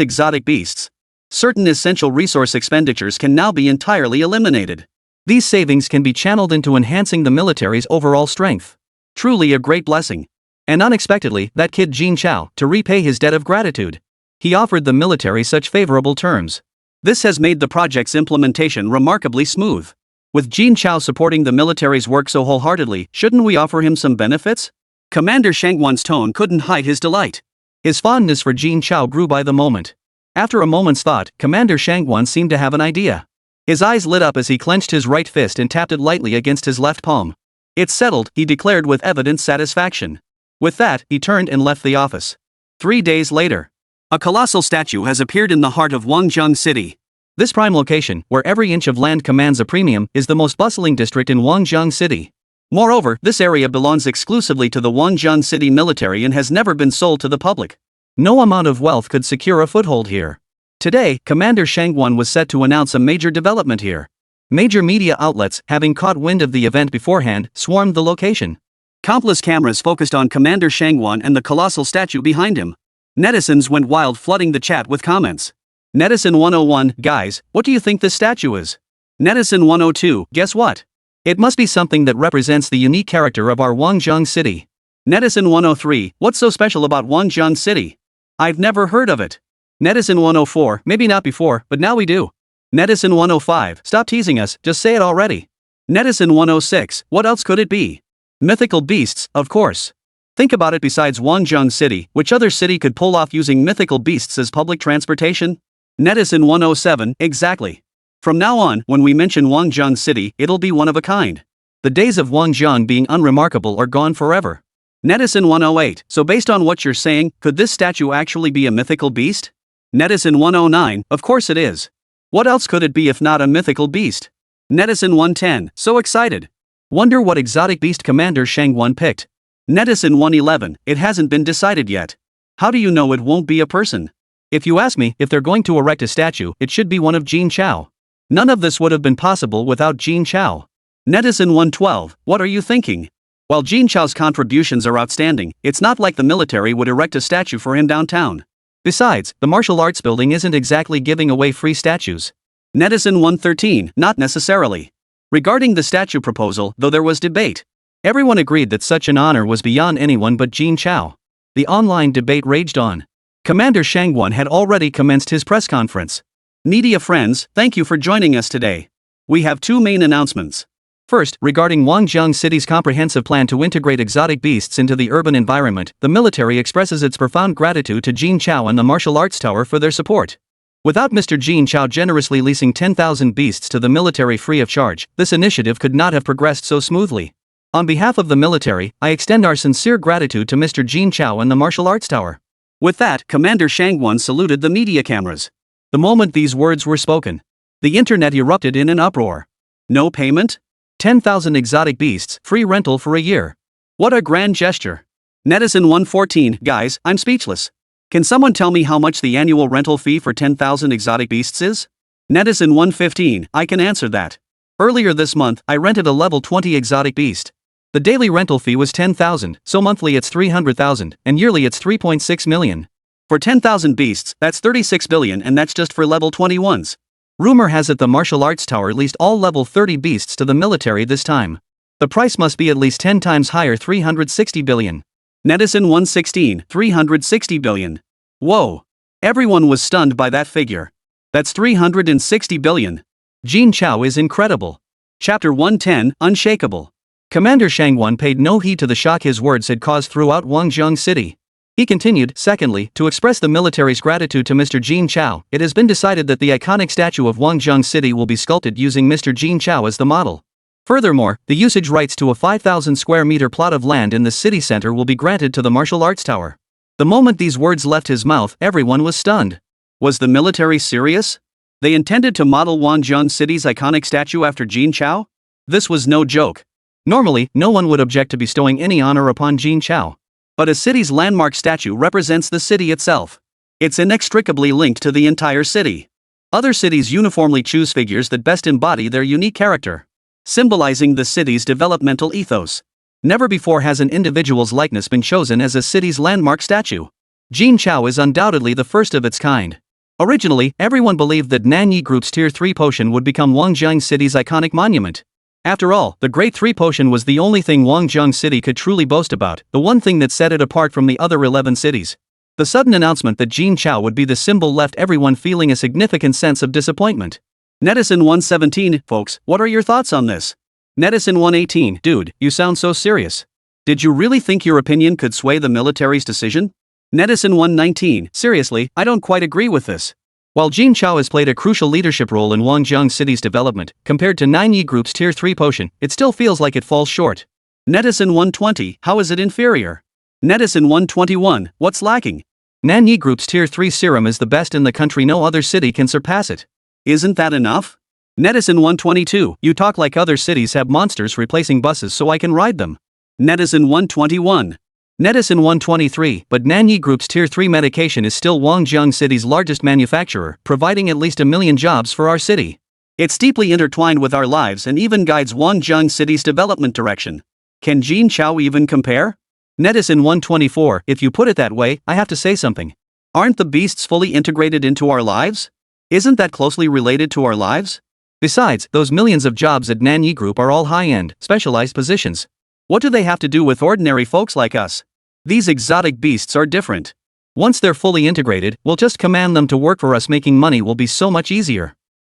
exotic beasts, certain essential resource expenditures can now be entirely eliminated. These savings can be channeled into enhancing the military's overall strength. Truly a great blessing. And unexpectedly, that kid Jin Chao, to repay his debt of gratitude, he offered the military such favorable terms. This has made the project's implementation remarkably smooth. With Jin Chao supporting the military's work so wholeheartedly, shouldn't we offer him some benefits? Commander Shangwon's tone couldn't hide his delight. His fondness for Jin Chao grew by the moment. After a moment's thought, Commander Shangwon seemed to have an idea. His eyes lit up as he clenched his right fist and tapped it lightly against his left palm. "It's settled," he declared with evident satisfaction. With that, he turned and left the office. 3 days later, a colossal statue has appeared in the heart of Wanjian City. This prime location, where every inch of land commands a premium, is the most bustling district in Wanjian City. Moreover, this area belongs exclusively to the Wanjian City military and has never been sold to the public. No amount of wealth could secure a foothold here. Today, Commander Shangwon was set to announce a major development here. Major media outlets, having caught wind of the event beforehand, swarmed the location. Countless cameras focused on Commander Shangwon and the colossal statue behind him. Netizens went wild, flooding the chat with comments. Netizen 101, guys, what do you think this statue is? Netizen 102, guess what? It must be something that represents the unique character of our Wanjian City. Netizen 103, what's so special about Wanjian City? I've never heard of it. Netizen 104, maybe not before, but now we do. Netizen 105, stop teasing us, just say it already. Netizen 106, what else could it be? Mythical beasts, of course. Think about it, besides Wanjian City, which other city could pull off using mythical beasts as public transportation? Netizen 107, exactly. From now on, when we mention Wanjian City, it'll be one of a kind. The days of Wanjian being unremarkable are gone forever. Netizen 108, so based on what you're saying, could this statue actually be a mythical beast? Netizen 109, of course it is. What else could it be if not a mythical beast? Netizen 110, so excited. Wonder what exotic beast Commander Shangwon picked. Netizen 111, it hasn't been decided yet. How do you know it won't be a person? If you ask me, if they're going to erect a statue, it should be one of Jin Chao. None of this would have been possible without Jin Chao. Netizen 112, what are you thinking? While Jin Chao's contributions are outstanding, it's not like the military would erect a statue for him downtown. Besides, the martial arts building isn't exactly giving away free statues. Netizen 113, not necessarily. Regarding the statue proposal, though there was debate, everyone agreed that such an honor was beyond anyone but Jin Chao. The online debate raged on. Commander Shangwon had already commenced his press conference. Media friends, thank you for joining us today. We have two main announcements. First, regarding Wanjian City's comprehensive plan to integrate exotic beasts into the urban environment, the military expresses its profound gratitude to Jin Chao and the Martial Arts Tower for their support. Without Mr. Jin Chao generously leasing 10,000 beasts to the military free of charge, this initiative could not have progressed so smoothly. On behalf of the military, I extend our sincere gratitude to Mr. Jin Chao and the Martial Arts Tower. With that, Commander Shangwan saluted the media cameras. The moment these words were spoken, the internet erupted in an uproar. No payment? 10,000 exotic beasts, free rental for a year. What a grand gesture. Netizen 114, guys, I'm speechless. Can someone tell me how much the annual rental fee for 10,000 exotic beasts is? Netizen 115, I can answer that. Earlier this month, I rented a level 20 exotic beast. The daily rental fee was 10,000, so monthly it's 300,000, and yearly it's 3.6 million. For 10,000 beasts, that's 36 billion, and that's just for level 21s. Rumor has it the Martial Arts Tower leased all level 30 beasts to the military this time. The price must be at least 10 times higher, 360 billion. Netizen 116, 360 billion. Whoa. Everyone was stunned by that figure. That's 360 billion. Jin Chao is incredible. Chapter 110, Unshakable. Commander Shangwan paid no heed to the shock his words had caused throughout Wangzhong City. He continued, secondly, to express the military's gratitude to Mr. Jin Chao, it has been decided that the iconic statue of Wangzhong City will be sculpted using Mr. Jin Chao as the model. Furthermore, the usage rights to a 5,000 square meter plot of land in the city center will be granted to the Martial Arts Tower. The moment these words left his mouth, everyone was stunned. Was the military serious? They intended to model Wangzhong City's iconic statue after Jin Chao? This was no joke. Normally, no one would object to bestowing any honor upon Jin Chao. But a city's landmark statue represents the city itself. It's inextricably linked to the entire city. Other cities uniformly choose figures that best embody their unique character, symbolizing the city's developmental ethos. Never before has an individual's likeness been chosen as a city's landmark statue. Jin Chao is undoubtedly the first of its kind. Originally, everyone believed that Nanyi Group's Tier 3 potion would become Wangzhong City's iconic monument. After all, the Great 3 potion was the only thing Wangzhong City could truly boast about, the one thing that set it apart from the other 11 cities. The sudden announcement that Jin Chao would be the symbol left everyone feeling a significant sense of disappointment. Netizen 117, folks, what are your thoughts on this? Netizen 118, dude, you sound so serious. Did you really think your opinion could sway the military's decision? Netizen 119, seriously, I don't quite agree with this. While Jin Chao has played a crucial leadership role in Wangzhong City's development, compared to Nanyi Group's Tier 3 potion, it still feels like it falls short. Netizen 120, how is it inferior? Netizen 121, what's lacking? Nanyi Group's Tier 3 serum is the best in the country, no other city can surpass it. Isn't that enough? Netizen 122, you talk like other cities have monsters replacing buses so I can ride them. Netizen 121. Netizen 123, but Nanyi Group's Tier 3 medication is still Wangzhong City's largest manufacturer, providing at least 1 million jobs for our city. It's deeply intertwined with our lives and even guides Wangzhong City's development direction. Can Jin Chao even compare? Netizen 124, if you put it that way, I have to say something. Aren't the beasts fully integrated into our lives? Isn't that closely related to our lives? Besides, those millions of jobs at Nanyi Group are all high-end, specialized positions. What do they have to do with ordinary folks like us? These exotic beasts are different. Once they're fully integrated, we'll just command them to work for us. Making money will be so much easier.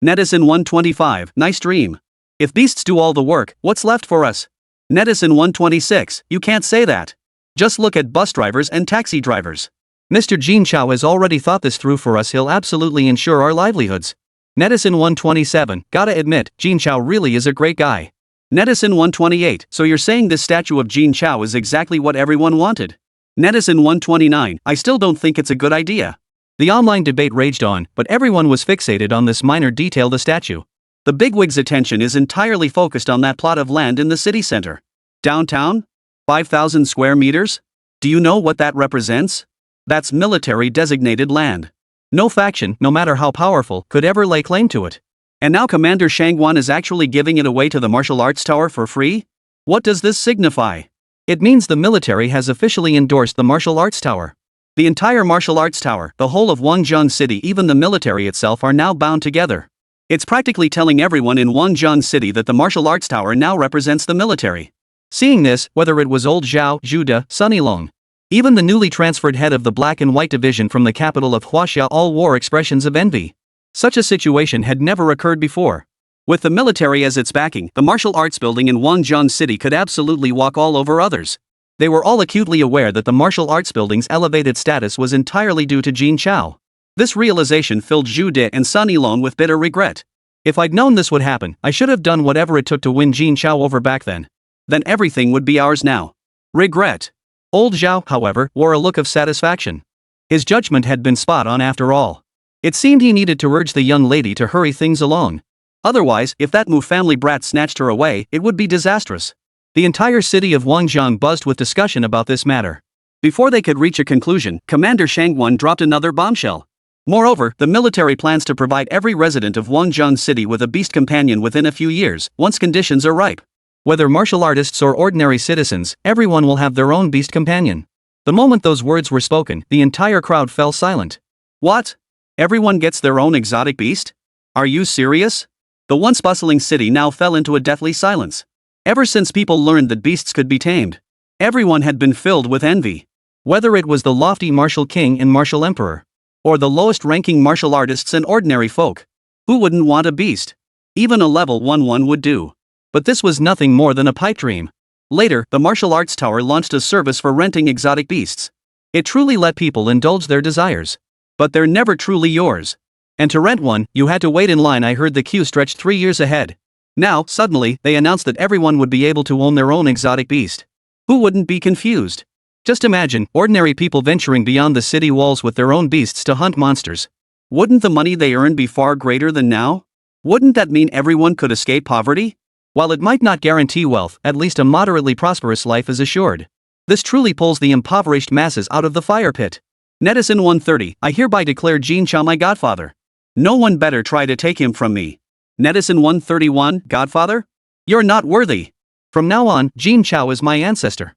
Netizen 125, nice dream. If beasts do all the work, what's left for us? Netizen 126, you can't say that. Just look at bus drivers and taxi drivers. Mr. Jin Chao has already thought this through for us. He'll absolutely ensure our livelihoods. Netizen 127, gotta admit, Jin Chao really is a great guy. Netizen 128, so you're saying this statue of Jin Chao is exactly what everyone wanted? Netizen 129, I still don't think it's a good idea. The online debate raged on, but everyone was fixated on this minor detail: the statue. The bigwig's attention is entirely focused on that plot of land in the city center. Downtown? 5,000 square meters? Do you know what that represents? That's military-designated land. No faction, no matter how powerful, could ever lay claim to it. And now Commander Shangwan is actually giving it away to the Martial Arts Tower for free? What does this signify? It means the military has officially endorsed the Martial Arts Tower. The entire Martial Arts Tower, the whole of Wangzhong City, even the military itself, are now bound together. It's practically telling everyone in Wangzhong City that the Martial Arts Tower now represents the military. Seeing this, whether it was old Zhao, Zhuda, Sunny Long, even the newly transferred head of the Black and White Division from the capital of Huaxia, all wore expressions of envy. Such a situation had never occurred before. With the military as its backing, the martial arts building in Wangzhong City could absolutely walk all over others. They were all acutely aware that the martial arts building's elevated status was entirely due to Jin Chao. This realization filled Zhu De and Sun Yilong with bitter regret. If I'd known this would happen, I should have done whatever it took to win Jin Chao over back then. Then everything would be ours now. Regret. Old Zhao, however, wore a look of satisfaction. His judgment had been spot on after all. It seemed he needed to urge the young lady to hurry things along. Otherwise, if that Mu family brat snatched her away, it would be disastrous. The entire city of Wangjiang buzzed with discussion about this matter. Before they could reach a conclusion, Commander Shangguan dropped another bombshell. Moreover, the military plans to provide every resident of Wangjiang City with a beast companion within a few years, once conditions are ripe. Whether martial artists or ordinary citizens, everyone will have their own beast companion. The moment those words were spoken, the entire crowd fell silent. What? Everyone gets their own exotic beast? Are you serious? The once bustling city now fell into a deathly silence. Ever since people learned that beasts could be tamed, everyone had been filled with envy. Whether it was the lofty martial king and martial emperor, or the lowest-ranking martial artists and ordinary folk, who wouldn't want a beast? Even a level 1 would do. But this was nothing more than a pipe dream. Later, the Martial Arts Tower launched a service for renting exotic beasts. It truly let people indulge their desires. But they're never truly yours. And to rent one, you had to wait in line. I heard the queue stretched 3 years ahead. Now, suddenly, they announced that everyone would be able to own their own exotic beast. Who wouldn't be confused? Just imagine, ordinary people venturing beyond the city walls with their own beasts to hunt monsters. Wouldn't the money they earn be far greater than now? Wouldn't that mean everyone could escape poverty? While it might not guarantee wealth, at least a moderately prosperous life is assured. This truly pulls the impoverished masses out of the fire pit. Netizen 130, I hereby declare Jin Chao my godfather. No one better try to take him from me. Netizen 131, godfather? You're not worthy. From now on, Jin Chao is my ancestor.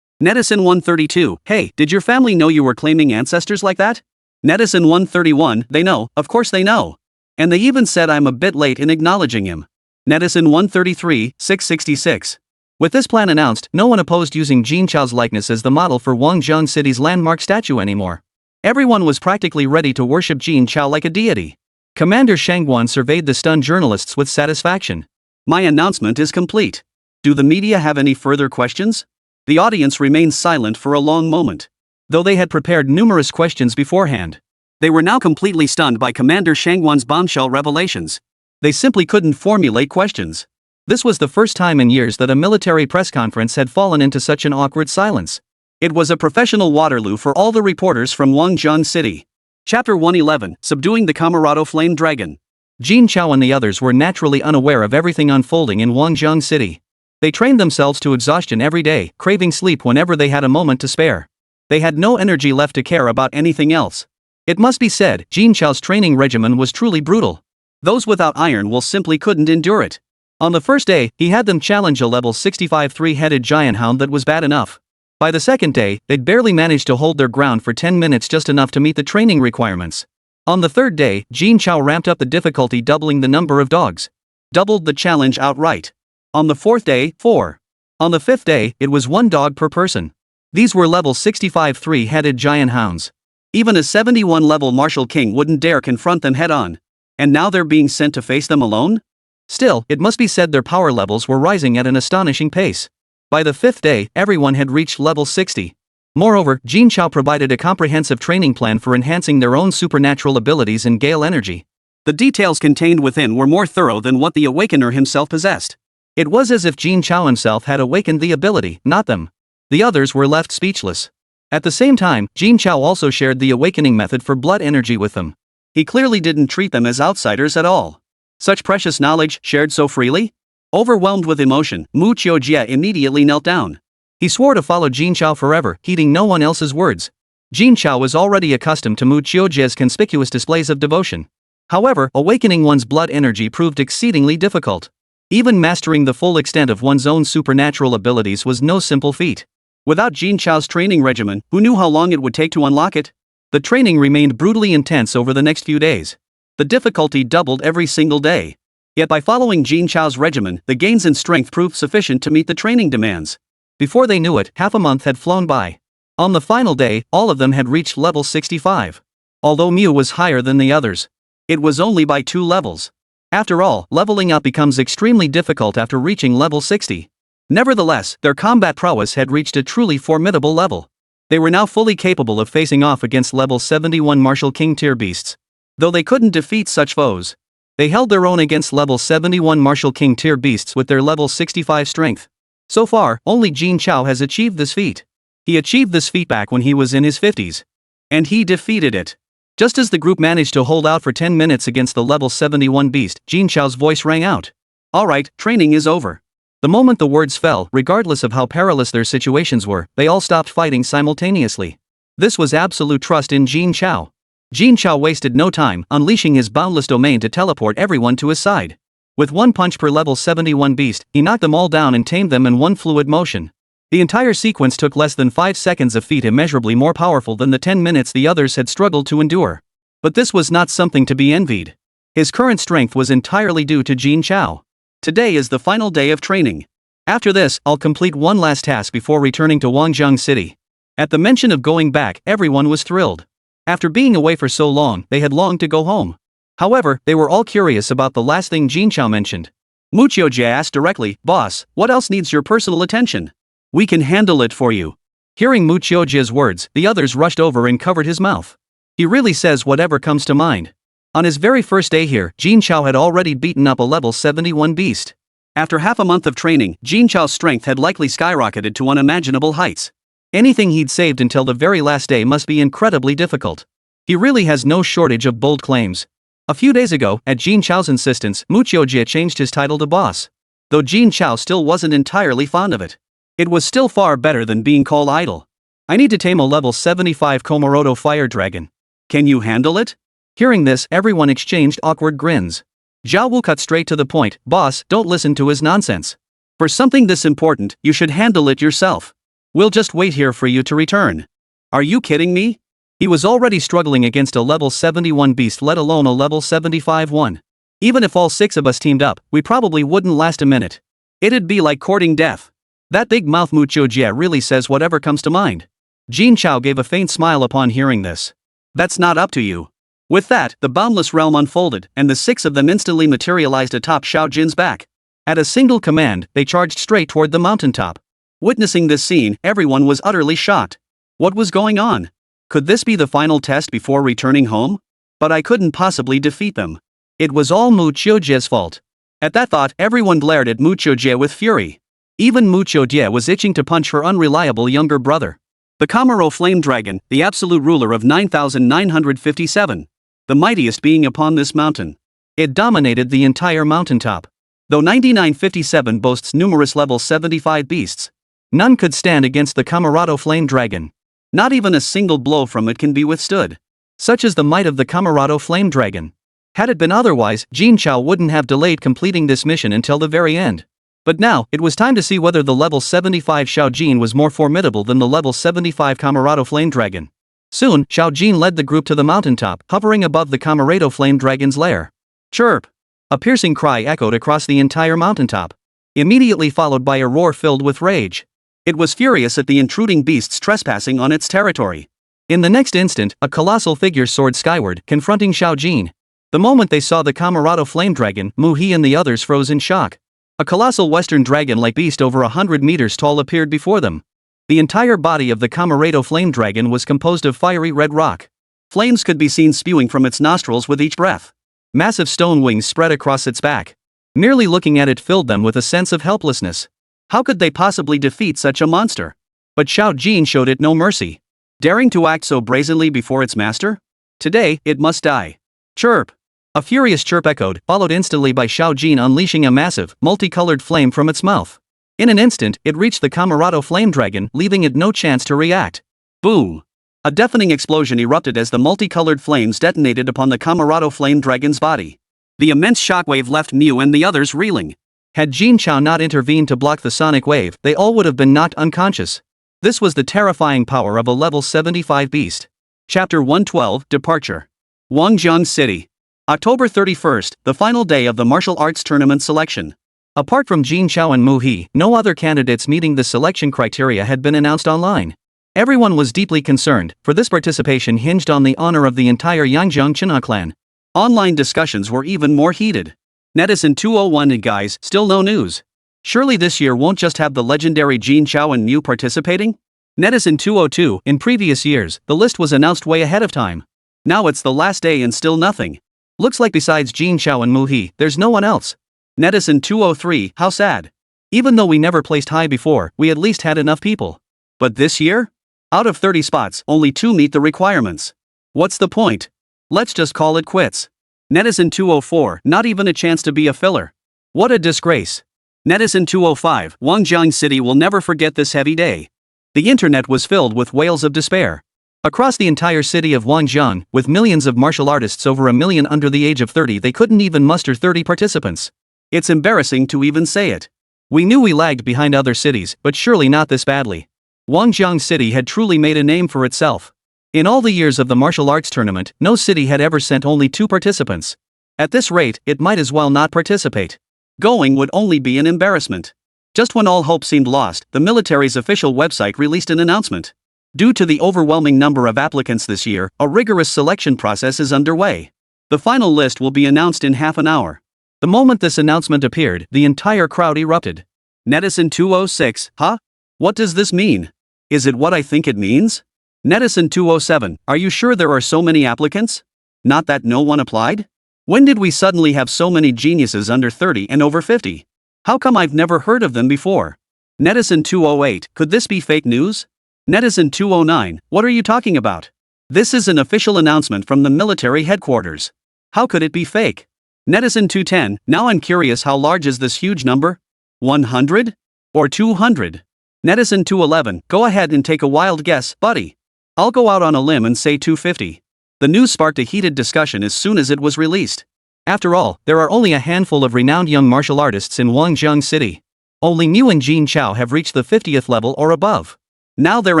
Netizen 132, hey, did your family know you were claiming ancestors like that? Netizen 131, they know, of course they know. And they even said I'm a bit late in acknowledging him. Netizen 133, 666. With this plan announced, no one opposed using Jin Chao's likeness as the model for Wangjiang City's landmark statue anymore. Everyone was practically ready to worship Jin Chao like a deity. Commander Shangguan surveyed the stunned journalists with satisfaction. My announcement is complete. Do the media have any further questions? The audience remained silent for a long moment. Though they had prepared numerous questions beforehand, they were now completely stunned by Commander Shangguan's bombshell revelations. They simply couldn't formulate questions. This was the first time in years that a military press conference had fallen into such an awkward silence. It was a professional Waterloo for all the reporters from Wangjiang City. Chapter 111, Subduing the Camarado Flame Dragon. Jin Chao and the others were naturally unaware of everything unfolding in Wangjiang City. They trained themselves to exhaustion every day, craving sleep whenever they had a moment to spare. They had no energy left to care about anything else. It must be said, Jin Chao's training regimen was truly brutal. Those without iron will simply couldn't endure it. On the first day, he had them challenge a level 65 three-headed giant hound that was bad enough. By the second day, they'd barely managed to hold their ground for 10 minutes, just enough to meet the training requirements. On the third day, Jin Chao ramped up the difficulty, doubling the number of dogs. Doubled the challenge outright. On the fourth day, 4. On the fifth day, it was 1 dog per person. These were level 65 three-headed giant hounds. Even a 71 level martial king wouldn't dare confront them head-on. And now they're being sent to face them alone? Still, it must be said their power levels were rising at an astonishing pace. By the fifth day, everyone had reached level 60. Moreover, Jin Chao provided a comprehensive training plan for enhancing their own supernatural abilities and gale energy. The details contained within were more thorough than what the Awakener himself possessed. It was as if Jin Chao himself had awakened the ability, not them. The others were left speechless. At the same time, Jin Chao also shared the awakening method for blood energy with them. He clearly didn't treat them as outsiders at all. Such precious knowledge shared so freely? Overwhelmed with emotion, Mu Qiujie immediately knelt down. He swore to follow Jin Chao forever, heeding no one else's words. Jin Chao was already accustomed to Mu Qiujie's conspicuous displays of devotion. However, awakening one's blood energy proved exceedingly difficult. Even mastering the full extent of one's own supernatural abilities was no simple feat. Without Jin Chao's training regimen, who knew how long it would take to unlock it? The training remained brutally intense over the next few days. The difficulty doubled every single day. Yet by following Jin Chao's regimen, the gains in strength proved sufficient to meet the training demands. Before they knew it, half a month had flown by. On the final day, all of them had reached level 65. Although Mu was higher than the others, it was only by 2 levels. After all, leveling up becomes extremely difficult after reaching level 60. Nevertheless, their combat prowess had reached a truly formidable level. They were now fully capable of facing off against level 71 Martial King tier beasts. Though they couldn't defeat such foes, they held their own against level 71 Martial King tier beasts with their level 65 strength. So far, only Jin Chao has achieved this feat. He achieved this feat back when he was in his 50s. And he defeated it. Just as the group managed to hold out for 10 minutes against the level 71 beast, Jin Chao's voice rang out. Alright, training is over. The moment the words fell, regardless of how perilous their situations were, they all stopped fighting simultaneously. This was absolute trust in Jin Chao. Jin Chao wasted no time, unleashing his boundless domain to teleport everyone to his side. With one punch per level 71 beast, he knocked them all down and tamed them in one fluid motion. The entire sequence took less than 5 seconds, a feat immeasurably more powerful than the 10 minutes the others had struggled to endure. But this was not something to be envied. His current strength was entirely due to Jin Chao. Today is the final day of training. After this, I'll complete one last task before returning to Wangjiang City. At the mention of going back, everyone was thrilled. After being away for so long, they had longed to go home. However, they were all curious about the last thing Jin Chao mentioned. Muqiujie asked directly, "Boss, what else needs your personal attention? We can handle it for you." Hearing Muqiujie's words, the others rushed over and covered his mouth. He really says whatever comes to mind. On his very first day here, Jin Chao had already beaten up a level 71 beast. After half a month of training, Jin Chao's strength had likely skyrocketed to unimaginable heights. Anything he'd saved until the very last day must be incredibly difficult. He really has no shortage of bold claims. A few days ago, at Jin Chao's insistence, Muqiujie changed his title to boss. Though Jin Chao still wasn't entirely fond of it. It was still far better than being called idle. I need to tame a level 75 Komodomo fire dragon. Can you handle it? Hearing this, everyone exchanged awkward grins. Zhao Wu cut straight to the point, "Boss, don't listen to his nonsense. For something this important, you should handle it yourself. We'll just wait here for you to return." Are you kidding me? He was already struggling against a level 71 beast, let alone a level 75 one. Even if all 6 of us teamed up, we probably wouldn't last a minute. It'd be like courting death. That big mouth Muqiujie really says whatever comes to mind. Jin Chao gave a faint smile upon hearing this. That's not up to you. With that, the boundless realm unfolded, and the 6 of them instantly materialized atop Xiao Jin's back. At a single command, they charged straight toward the mountaintop. Witnessing this scene, everyone was utterly shocked. What was going on? Could this be the final test before returning home? But I couldn't possibly defeat them. It was all Muqiujie's fault. At that thought, everyone glared at Muqiujie with fury. Even Muqiujie was itching to punch her unreliable younger brother. The Kamaro Flame Dragon, the absolute ruler of 9,957. The mightiest being upon this mountain. It dominated the entire mountaintop. Though 9957 boasts numerous level 75 beasts, none could stand against the Kamado Flame Dragon. Not even a single blow from it can be withstood. Such is the might of the Kamado Flame Dragon. Had it been otherwise, Jin Chao wouldn't have delayed completing this mission until the very end. But now, it was time to see whether the level 75 Xiao Jin was more formidable than the level 75 Kamado Flame Dragon. Soon, Xiao Jin led the group to the mountaintop, hovering above the Kamado Flame Dragon's lair. Chirp! A piercing cry echoed across the entire mountaintop. Immediately followed by a roar filled with rage. It was furious at the intruding beasts trespassing on its territory. In the next instant, a colossal figure soared skyward, confronting Xiao Jin. The moment they saw the Kamado Flame Dragon, Mu He and the others froze in shock. A colossal western dragon-like beast over 100 meters tall appeared before them. The entire body of the Kamado Flame Dragon was composed of fiery red rock. Flames could be seen spewing from its nostrils with each breath. Massive stone wings spread across its back. Merely looking at it filled them with a sense of helplessness. How could they possibly defeat such a monster? But Xiao Jin showed it no mercy. Daring to act so brazenly before its master? Today, it must die. Chirp! A furious chirp echoed, followed instantly by Xiao Jin unleashing a massive, multicolored flame from its mouth. In an instant, it reached the Kamado Flame Dragon, leaving it no chance to react. Boom! A deafening explosion erupted as the multicolored flames detonated upon the Kamado Flame Dragon's body. The immense shockwave left Mu and the others reeling. Had Jin Chao not intervened to block the sonic wave, they all would have been knocked unconscious. This was the terrifying power of a level 75 beast. Chapter 112, Departure. Wangjiang City. October 31st, the final day of the martial arts tournament selection. Apart from Jin Chao and Mu He, no other candidates meeting the selection criteria had been announced online. Everyone was deeply concerned, for this participation hinged on the honor of the entire Yangjiang China clan. Online discussions were even more heated. Netizen 201 and guys, still no news. Surely this year won't just have the legendary Jin Chao and Mu participating? Netizen 202, in previous years, the list was announced way ahead of time. Now it's the last day and still nothing. Looks like besides Jin Chao and Muhi, there's no one else. Netizen 203, how sad. Even though we never placed high before, we at least had enough people. But this year? Out of 30 spots, only 2 meet the requirements. What's the point? Let's just call it quits. Netizen 204, not even a chance to be a filler. What a disgrace. Netizen 205, Wangjiang City will never forget this heavy day. The internet was filled with wails of despair. Across the entire city of Wangjiang, with millions of martial artists over 1 million under the age of 30, they couldn't even muster 30 participants. It's embarrassing to even say it. We knew we lagged behind other cities, but surely not this badly. Wangjiang City had truly made a name for itself. In all the years of the martial arts tournament, no city had ever sent only 2 participants. At this rate, it might as well not participate. Going would only be an embarrassment. Just when all hope seemed lost, the military's official website released an announcement. Due to the overwhelming number of applicants this year, a rigorous selection process is underway. The final list will be announced in half an hour. The moment this announcement appeared, the entire crowd erupted. Netizen 206, huh? What does this mean? Is it what I think it means? Netizen 207, are you sure there are so many applicants? Not that no one applied? When did we suddenly have so many geniuses under 30 and over 50? How come I've never heard of them before? Netizen 208, could this be fake news? Netizen 209, what are you talking about? This is an official announcement from the military headquarters. How could it be fake? Netizen 210, now I'm curious, how large is this huge number? 100? Or 200? Netizen 211, go ahead and take a wild guess, buddy. I'll go out on a limb and say 250. The news sparked a heated discussion as soon as it was released. After all, there are only a handful of renowned young martial artists in Wangjiang City. Only Mu and Jin Chao have reached the 50th level or above. Now they're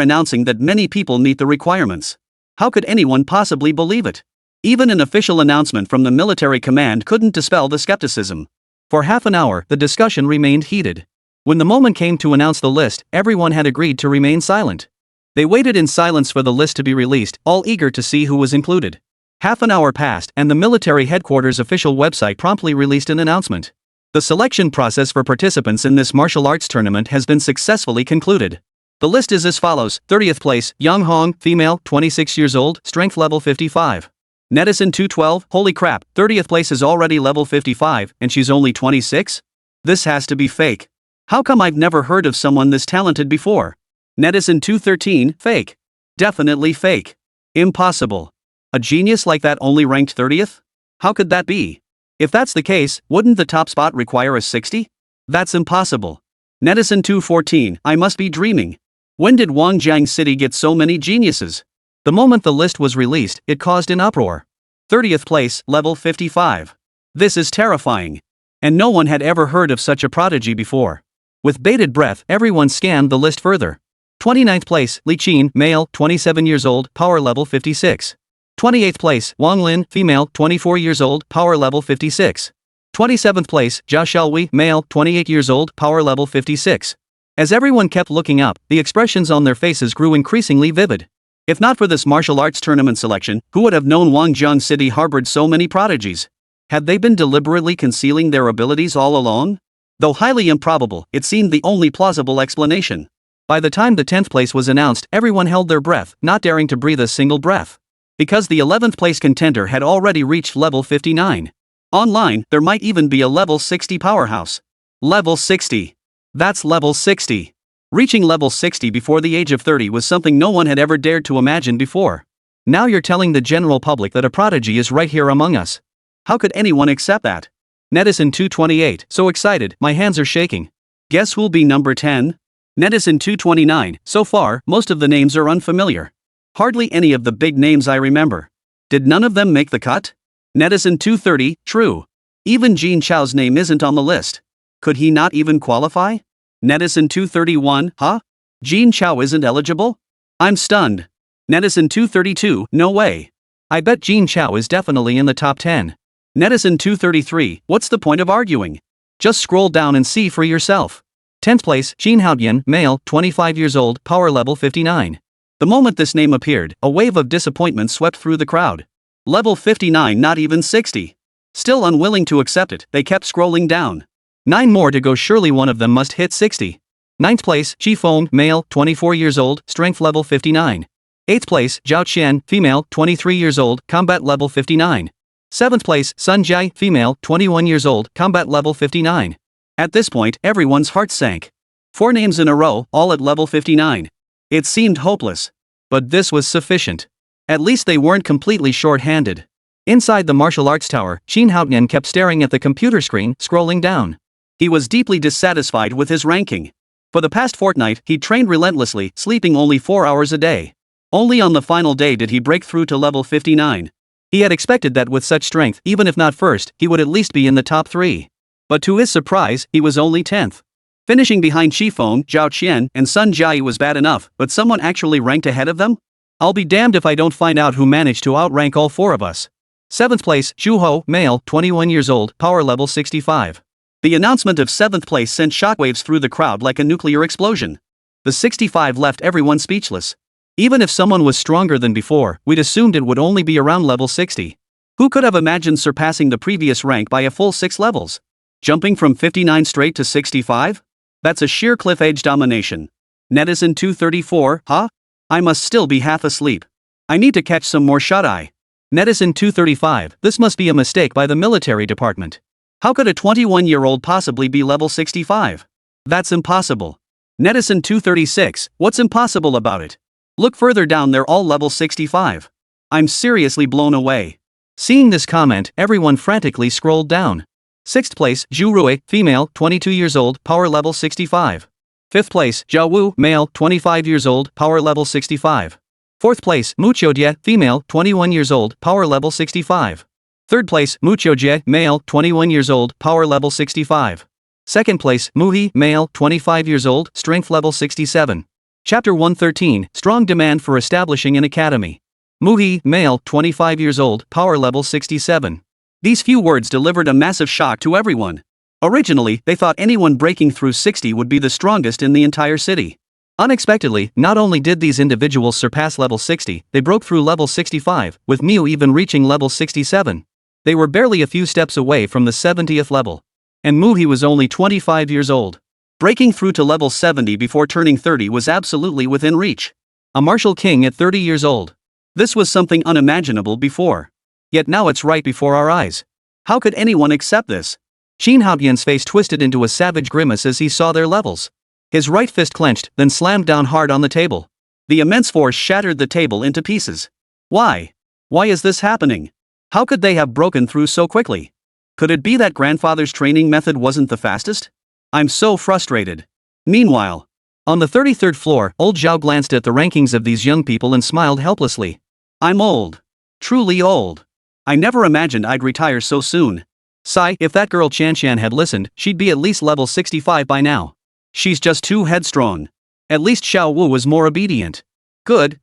announcing that many people meet the requirements. How could anyone possibly believe it? Even an official announcement from the military command couldn't dispel the skepticism. For half an hour, the discussion remained heated. When the moment came to announce the list, everyone had agreed to remain silent. They waited in silence for the list to be released, all eager to see who was included. Half an hour passed, and the military headquarters' official website promptly released an announcement. The selection process for participants in this martial arts tournament has been successfully concluded. The list is as follows: 30th place, Yang Hong, female, 26 years old, strength level 55. Netizen 212, holy crap, 30th place is already level 55, and she's only 26? This has to be fake. How come I've never heard of someone this talented before? Netizen 213, fake. Definitely fake. Impossible. A genius like that only ranked 30th? How could that be? If that's the case, wouldn't the top spot require a 60? That's impossible. Netizen 214, I must be dreaming. When did Wangjiang City get so many geniuses? The moment the list was released, it caused an uproar. 30th place, level 55. This is terrifying. And no one had ever heard of such a prodigy before. With bated breath, everyone scanned the list further. 29th place, Li Qin, male, 27 years old, power level 56. 28th place, Wang Lin, female, 24 years old, power level 56. 27th place, Zhao Xiaowei, male, 28 years old, power level 56. As everyone kept looking up, the expressions on their faces grew increasingly vivid. If not for this martial arts tournament selection, who would have known Wangjiang City harbored so many prodigies? Had they been deliberately concealing their abilities all along? Though highly improbable, it seemed the only plausible explanation. By the time the 10th place was announced, everyone held their breath, not daring to breathe a single breath. Because the 11th place contender had already reached level 59. Online, there might even be a level 60 powerhouse. Level 60. That's level 60. Reaching level 60 before the age of 30 was something no one had ever dared to imagine before. Now you're telling the general public that a prodigy is right here among us. How could anyone accept that? Netizen 228, so excited, my hands are shaking. Guess who'll be number 10? Netizen 229, so far, most of the names are unfamiliar. Hardly any of the big names I remember. Did none of them make the cut? Netizen 230, true. Even Jin Chao's name isn't on the list. Could he not even qualify? Netizen 231, huh? Jin Chao isn't eligible? I'm stunned. Netizen 232, no way. I bet Jin Chao is definitely in the top 10. Netizen 233, what's the point of arguing? Just scroll down and see for yourself. 10th place, Jin Haodian, male, 25 years old, power level 59. The moment this name appeared, a wave of disappointment swept through the crowd. Level 59, not even 60. Still unwilling to accept it, they kept scrolling down. 9 more to go, surely one of them must hit 60. 9th place, Chi Feng, male, 24 years old, strength level 59. 8th place, Zhao Qian, female, 23 years old, combat level 59. 7th place, Sun Jia, female, 21 years old, combat level 59. At this point, everyone's heart sank. 4 names in a row, all at level 59. It seemed hopeless. But this was sufficient. At least they weren't completely short-handed. Inside the martial arts tower, Qin Haotian kept staring at the computer screen, scrolling down. He was deeply dissatisfied with his ranking. For the past fortnight, he trained relentlessly, sleeping only 4 hours a day. Only on the final day did he break through to level 59. He had expected that with such strength, even if not first, he would at least be in the top 3. But to his surprise, he was only 10th. Finishing behind Qifeng, Zhao Qian, and Sun Jia was bad enough, but someone actually ranked ahead of them? I'll be damned if I don't find out who managed to outrank all 4 of us. 7th place, Zhu Ho, male, 21 years old, power level 65. The announcement of 7th place sent shockwaves through the crowd like a nuclear explosion. The 65 left everyone speechless. Even if someone was stronger than before, we'd assumed it would only be around level 60. Who could have imagined surpassing the previous rank by a full 6 levels? Jumping from 59 straight to 65? That's a sheer cliff edge domination. Netizen 234, huh? I must still be half asleep. I need to catch some more shut-eye. Netizen 235, this must be a mistake by the military department. How could a 21-year-old possibly be level 65? That's impossible. Netizen 236, what's impossible about it? Look further down, they're all level 65. I'm seriously blown away. Seeing this comment, everyone frantically scrolled down. 6th place, Zhu Rui, female, 22 years old, power level 65. 5th place, Zhao Wu, male, 25 years old, power level 65. 4th place, Mu Qiujie, female, 21 years old, power level 65. 3rd place, Mu Qiujie, male, 21 years old, power level 65. 2nd place, Mu He, male, 25 years old, strength level 67. Chapter 113, Strong Demand for Establishing an Academy. Mu He, male, 25 years old, power level 67. These few words delivered a massive shock to everyone. Originally, they thought anyone breaking through 60 would be the strongest in the entire city. Unexpectedly, not only did these individuals surpass level 60, they broke through level 65, with Miu even reaching level 67. They were barely a few steps away from the 70th level. And Mu He was only 25 years old. Breaking through to level 70 before turning 30 was absolutely within reach. A martial king at 30 years old. This was something unimaginable before. Yet now it's right before our eyes. How could anyone accept this? Qin Haotian's face twisted into a savage grimace as he saw their levels. His right fist clenched, then slammed down hard on the table. The immense force shattered the table into pieces. Why? Why is this happening? How could they have broken through so quickly? Could it be that grandfather's training method wasn't the fastest? I'm so frustrated. Meanwhile, on the 33rd floor, old Zhao glanced at the rankings of these young people and smiled helplessly. I'm old. Truly old. I never imagined I'd retire so soon. Sigh, if that girl Chanshan had listened, she'd be at least level 65 by now. She's just too headstrong. At least Xiao Wu was more obedient. Good.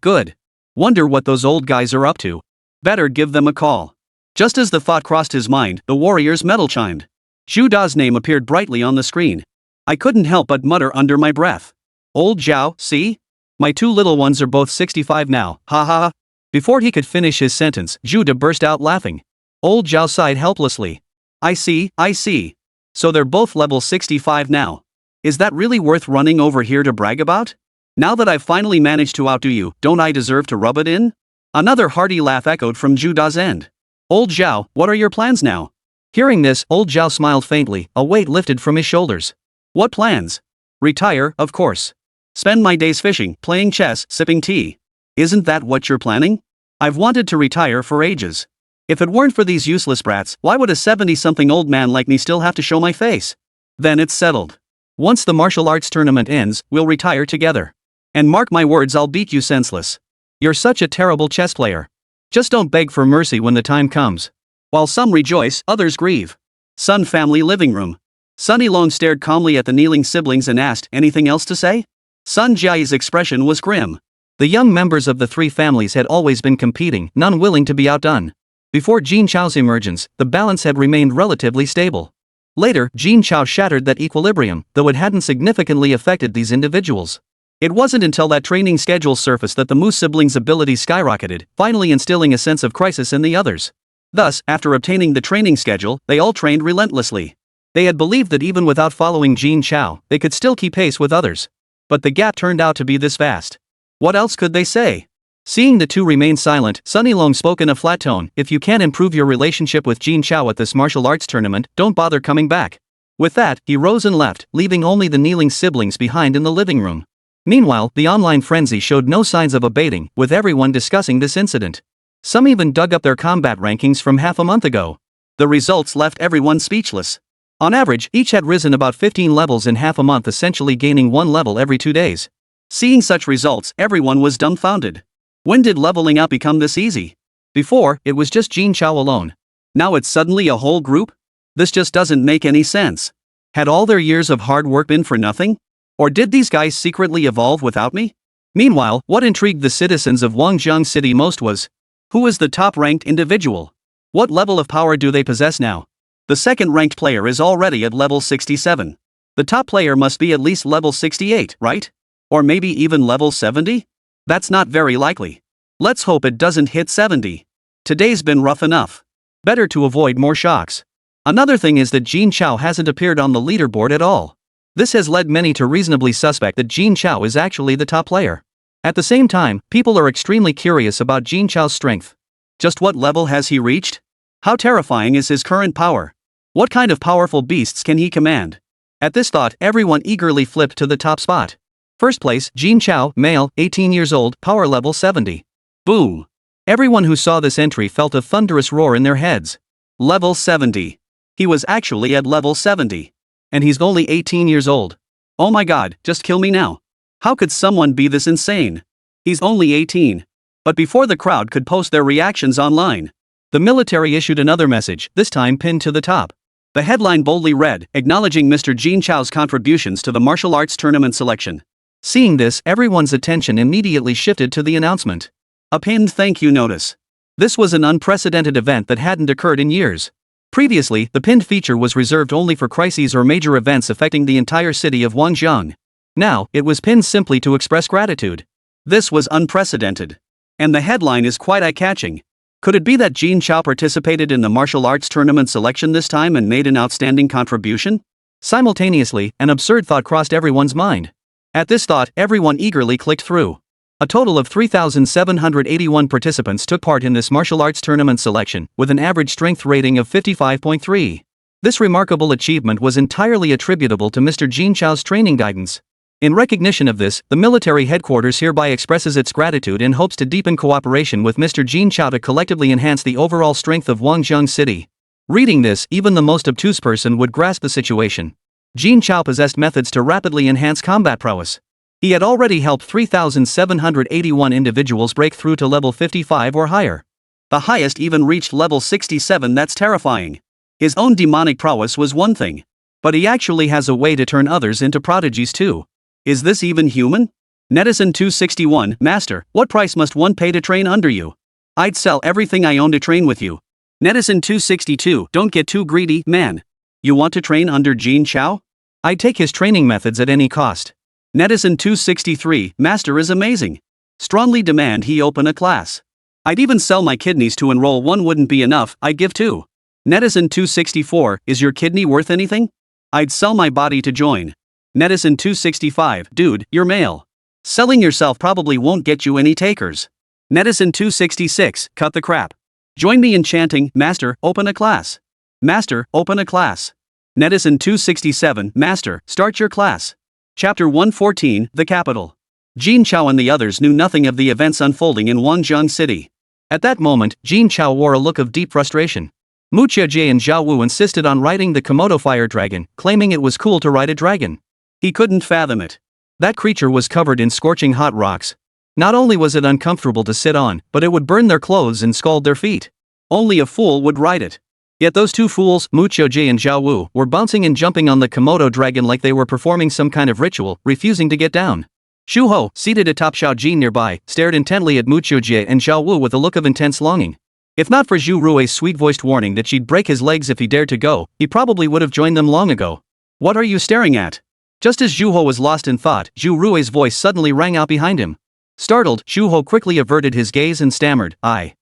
Wonder what those old guys are up to. Better give them a call. Just as the thought crossed his mind, the warrior's medal chimed. Zhu Da's name appeared brightly on the screen. I couldn't help but mutter under my breath. Old Zhao, see? My 2 little ones are both 65 now, ha ha ha. Before he could finish his sentence, Zhu Da burst out laughing. Old Zhao sighed helplessly. I see. So they're both level 65 now. Is that really worth running over here to brag about? Now that I've finally managed to outdo you, don't I deserve to rub it in? Another hearty laugh echoed from Zhu Da's end. Old Zhao, what are your plans now? Hearing this, old Zhao smiled faintly, a weight lifted from his shoulders. What plans? Retire, of course. Spend my days fishing, playing chess, sipping tea. Isn't that what you're planning? I've wanted to retire for ages. If it weren't for these useless brats, why would a 70-something old man like me still have to show my face? Then it's settled. Once the martial arts tournament ends, we'll retire together. And mark my words, I'll beat you senseless. You're such a terrible chess player. Just don't beg for mercy when the time comes. While some rejoice, others grieve. Sun family living room. Sunny Long stared calmly at the kneeling siblings and asked, anything else to say? Sun Jia's expression was grim. The young members of the 3 families had always been competing, none willing to be outdone. Before Jin Chao's emergence, the balance had remained relatively stable. Later, Jin Chao shattered that equilibrium, though it hadn't significantly affected these individuals. It wasn't until that training schedule surfaced that the Mu siblings' abilities skyrocketed, finally instilling a sense of crisis in the others. Thus, after obtaining the training schedule, they all trained relentlessly. They had believed that even without following Jin Chao, they could still keep pace with others. But the gap turned out to be this vast. What else could they say? Seeing the two remain silent, Sunny Long spoke in a flat tone, "If you can't improve your relationship with Jin Chao at this martial arts tournament, don't bother coming back." With that, he rose and left, leaving only the kneeling siblings behind in the living room. Meanwhile, the online frenzy showed no signs of abating, with everyone discussing this incident. Some even dug up their combat rankings from half a month ago. The results left everyone speechless. On average, each had risen about 15 levels in half a month, essentially gaining 1 level every 2 days. Seeing such results, everyone was dumbfounded. When did leveling up become this easy? Before, it was just Jin Chao alone. Now it's suddenly a whole group? This just doesn't make any sense. Had all their years of hard work been for nothing? Or did these guys secretly evolve without me? Meanwhile, what intrigued the citizens of Wangjiang City most was, who is the top-ranked individual? What level of power do they possess now? The second-ranked player is already at level 67. The top player must be at least level 68, right? Or maybe even level 70? That's not very likely. Let's hope it doesn't hit 70. Today's been rough enough. Better to avoid more shocks. Another thing is that Jin Chao hasn't appeared on the leaderboard at all. This has led many to reasonably suspect that Jin Chao is actually the top player. At the same time, people are extremely curious about Jin Chao's strength. Just what level has he reached? How terrifying is his current power? What kind of powerful beasts can he command? At this thought, everyone eagerly flipped to the top spot. First place, Jin Chao, male, 18 years old, power level 70. Boom! Everyone who saw this entry felt a thunderous roar in their heads. Level 70. He was actually at level 70. And he's only 18 years old. Oh my god, just kill me now. How could someone be this insane? He's only 18. But before the crowd could post their reactions online, the military issued another message, this time pinned to the top. The headline boldly read, acknowledging Mr. Jin Chao's contributions to the martial arts tournament selection. Seeing this, everyone's attention immediately shifted to the announcement. A pinned thank you notice. This was an unprecedented event that hadn't occurred in years. Previously, the pinned feature was reserved only for crises or major events affecting the entire city of Wangjiang. Now, it was pinned simply to express gratitude. This was unprecedented. And the headline is quite eye-catching. Could it be that Jin Chao participated in the martial arts tournament selection this time and made an outstanding contribution? Simultaneously, an absurd thought crossed everyone's mind. At this thought, everyone eagerly clicked through. A total of 3,781 participants took part in this martial arts tournament selection, with an average strength rating of 55.3. This remarkable achievement was entirely attributable to Mr. Jin Chao's training guidance. In recognition of this, the military headquarters hereby expresses its gratitude and hopes to deepen cooperation with Mr. Jin Chao to collectively enhance the overall strength of Wangjiang City. Reading this, even the most obtuse person would grasp the situation. Jin Chao possessed methods to rapidly enhance combat prowess. He had already helped 3,781 individuals break through to level 55 or higher. The highest even reached level 67. That's terrifying. His own demonic prowess was one thing. But he actually has a way to turn others into prodigies too. Is this even human? Netizen 261, Master, what price must one pay to train under you? I'd sell everything I own to train with you. Netizen 262, don't get too greedy, man. You want to train under Jin Chao? I'd take his training methods at any cost. Netizen 263, Master is amazing. Strongly demand he open a class. I'd even sell my kidneys to enroll. One wouldn't be enough, I'd give two. Netizen 264, is your kidney worth anything? I'd sell my body to join. Netizen 265, dude, you're male. Selling yourself probably won't get you any takers. Netizen 266, cut the crap. Join me in chanting, Master, open a class. Master, open a class. Netizen 267, Master, start your class. Chapter 114, The Capital. Jin Chao and the others knew nothing of the events unfolding in Wangjiang City. At that moment, Jin Chao wore a look of deep frustration. Mu Qiujie and Zhao Wu insisted on riding the Komodo fire dragon, claiming it was cool to ride a dragon. He couldn't fathom it. That creature was covered in scorching hot rocks. Not only was it uncomfortable to sit on, but it would burn their clothes and scald their feet. Only a fool would ride it. Yet those two fools, Mu Qiujie and Zhao Wu, were bouncing and jumping on the Komodo dragon like they were performing some kind of ritual, refusing to get down. Xu Ho, seated atop Xiao Jin nearby, stared intently at Mu Qiujie and Zhao Wu with a look of intense longing. If not for Zhu Rui's sweet-voiced warning that she'd break his legs if he dared to go, he probably would have joined them long ago. What are you staring at? Just as Zhu Ho was lost in thought, Zhu Rui's voice suddenly rang out behind him. Startled, Zhu Ho quickly averted his gaze and stammered, I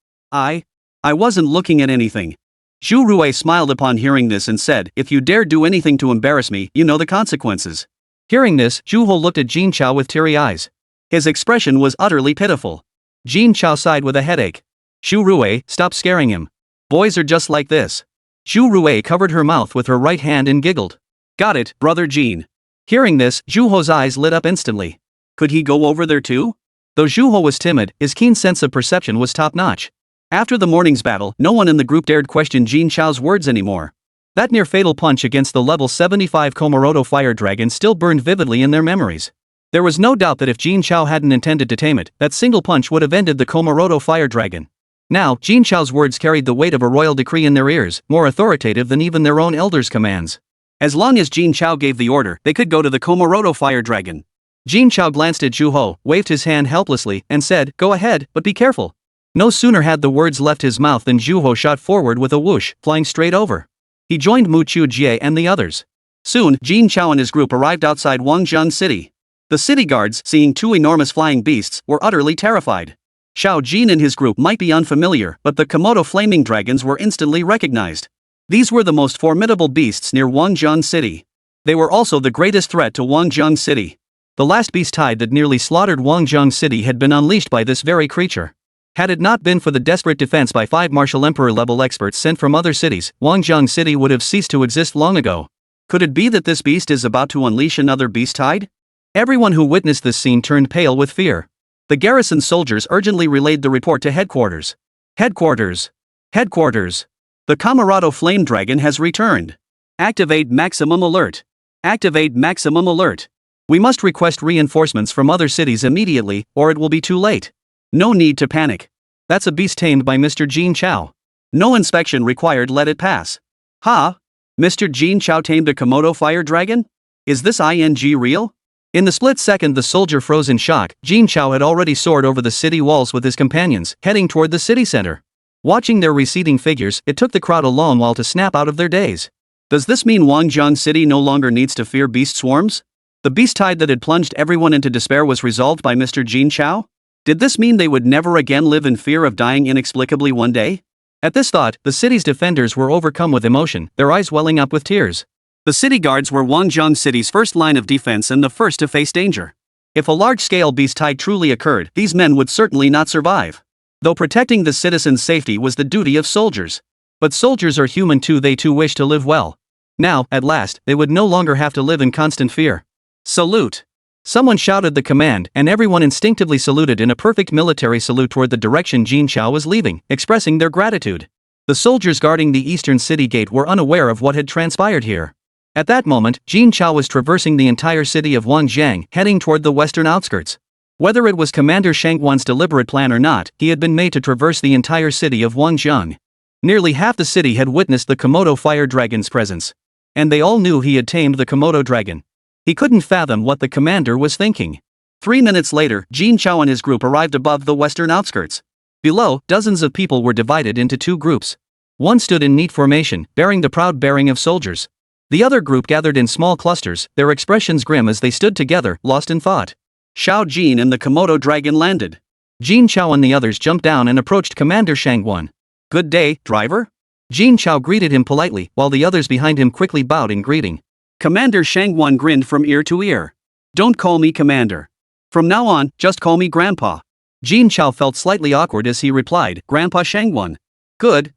wasn't looking at anything. Zhu Rui smiled upon hearing this and said, if you dare do anything to embarrass me, you know the consequences. Hearing this, Zhu Ho looked at Jin Chao with teary eyes. His expression was utterly pitiful. Jin Chao sighed with a headache. Xu Rui, stop scaring him. Boys are just like this. Xu Rui covered her mouth with her right hand and giggled. Got it, brother Jin. Hearing this, Zhu Ho's eyes lit up instantly. Could he go over there too? Though Zhu Ho was timid, his keen sense of perception was top-notch. After the morning's battle, no one in the group dared question Jin Chao's words anymore. That near-fatal punch against the level 75 Komodomo fire dragon still burned vividly in their memories. There was no doubt that if Jin Chao hadn't intended to tame it, that single punch would have ended the Komodomo fire dragon. Now, Jin Chao's words carried the weight of a royal decree in their ears, more authoritative than even their own elders' commands. As long as Jin Chao gave the order, they could go to the Komodomo fire dragon. Jin Chao glanced at Zhu Ho, waved his hand helplessly, and said, "Go ahead, but be careful." No sooner had the words left his mouth than Zhu Ho shot forward with a whoosh, flying straight over. He joined Mu Chu Jie and the others. Soon, Jin Chao and his group arrived outside Wangjiang City. The city guards, seeing two enormous flying beasts, were utterly terrified. Xiao Jin and his group might be unfamiliar, but the Komodo flaming dragons were instantly recognized. These were the most formidable beasts near Wangjiang City. They were also the greatest threat to Wangjiang City. The last beast tide that nearly slaughtered Wangjiang City had been unleashed by this very creature. Had it not been for the desperate defense by 5 martial emperor-level experts sent from other cities, Wangjiang City would have ceased to exist long ago. Could it be that this beast is about to unleash another beast tide? Everyone who witnessed this scene turned pale with fear. The garrison soldiers urgently relayed the report to headquarters. Headquarters! Headquarters! The Komodomo flame dragon has returned. Activate maximum alert. Activate maximum alert. We must request reinforcements from other cities immediately, or it will be too late. No need to panic. That's a beast tamed by Mr. Jin Chao. No inspection required, let it pass. Ha? Mr. Jin Chao tamed a Komodo fire dragon? Is this ING real? In the split second the soldier froze in shock, Jin Chao had already soared over the city walls with his companions, heading toward the city center. Watching their receding figures, it took the crowd a long while to snap out of their daze. Does this mean Wangjiang City no longer needs to fear beast swarms? The beast tide that had plunged everyone into despair was resolved by Mr. Jin Chao? Did this mean they would never again live in fear of dying inexplicably one day? At this thought, the city's defenders were overcome with emotion, their eyes welling up with tears. The city guards were Wangjiang City's first line of defense and the first to face danger. If a large-scale beast tide truly occurred, these men would certainly not survive. Though protecting the citizens' safety was the duty of soldiers. But soldiers are human too, they too wish to live well. Now, at last, they would no longer have to live in constant fear. Salute! Someone shouted the command, and everyone instinctively saluted in a perfect military salute toward the direction Jin Chao was leaving, expressing their gratitude. The soldiers guarding the eastern city gate were unaware of what had transpired here. At that moment, Jin Chao was traversing the entire city of Wangjiang, heading toward the western outskirts. Whether it was Commander Shangwan's deliberate plan or not, he had been made to traverse the entire city of Wangjiang. Nearly half the city had witnessed the Komodo fire dragon's presence. And they all knew he had tamed the Komodo dragon. He couldn't fathom what the commander was thinking. 3 minutes later, Jin Chao and his group arrived above the western outskirts. Below, dozens of people were divided into 2 groups. One stood in neat formation, bearing the proud bearing of soldiers. The other group gathered in small clusters, their expressions grim as they stood together, lost in thought. Xiao Jin and the Komodo dragon landed. Jin Chao and the others jumped down and approached Commander Shangwan. "Good day, driver?" Jin Chao greeted him politely, while the others behind him quickly bowed in greeting. Commander Shangwan grinned from ear to ear. "Don't call me Commander. From now on, just call me Grandpa." Jin Chao felt slightly awkward as he replied, "Grandpa Shangwan." Good.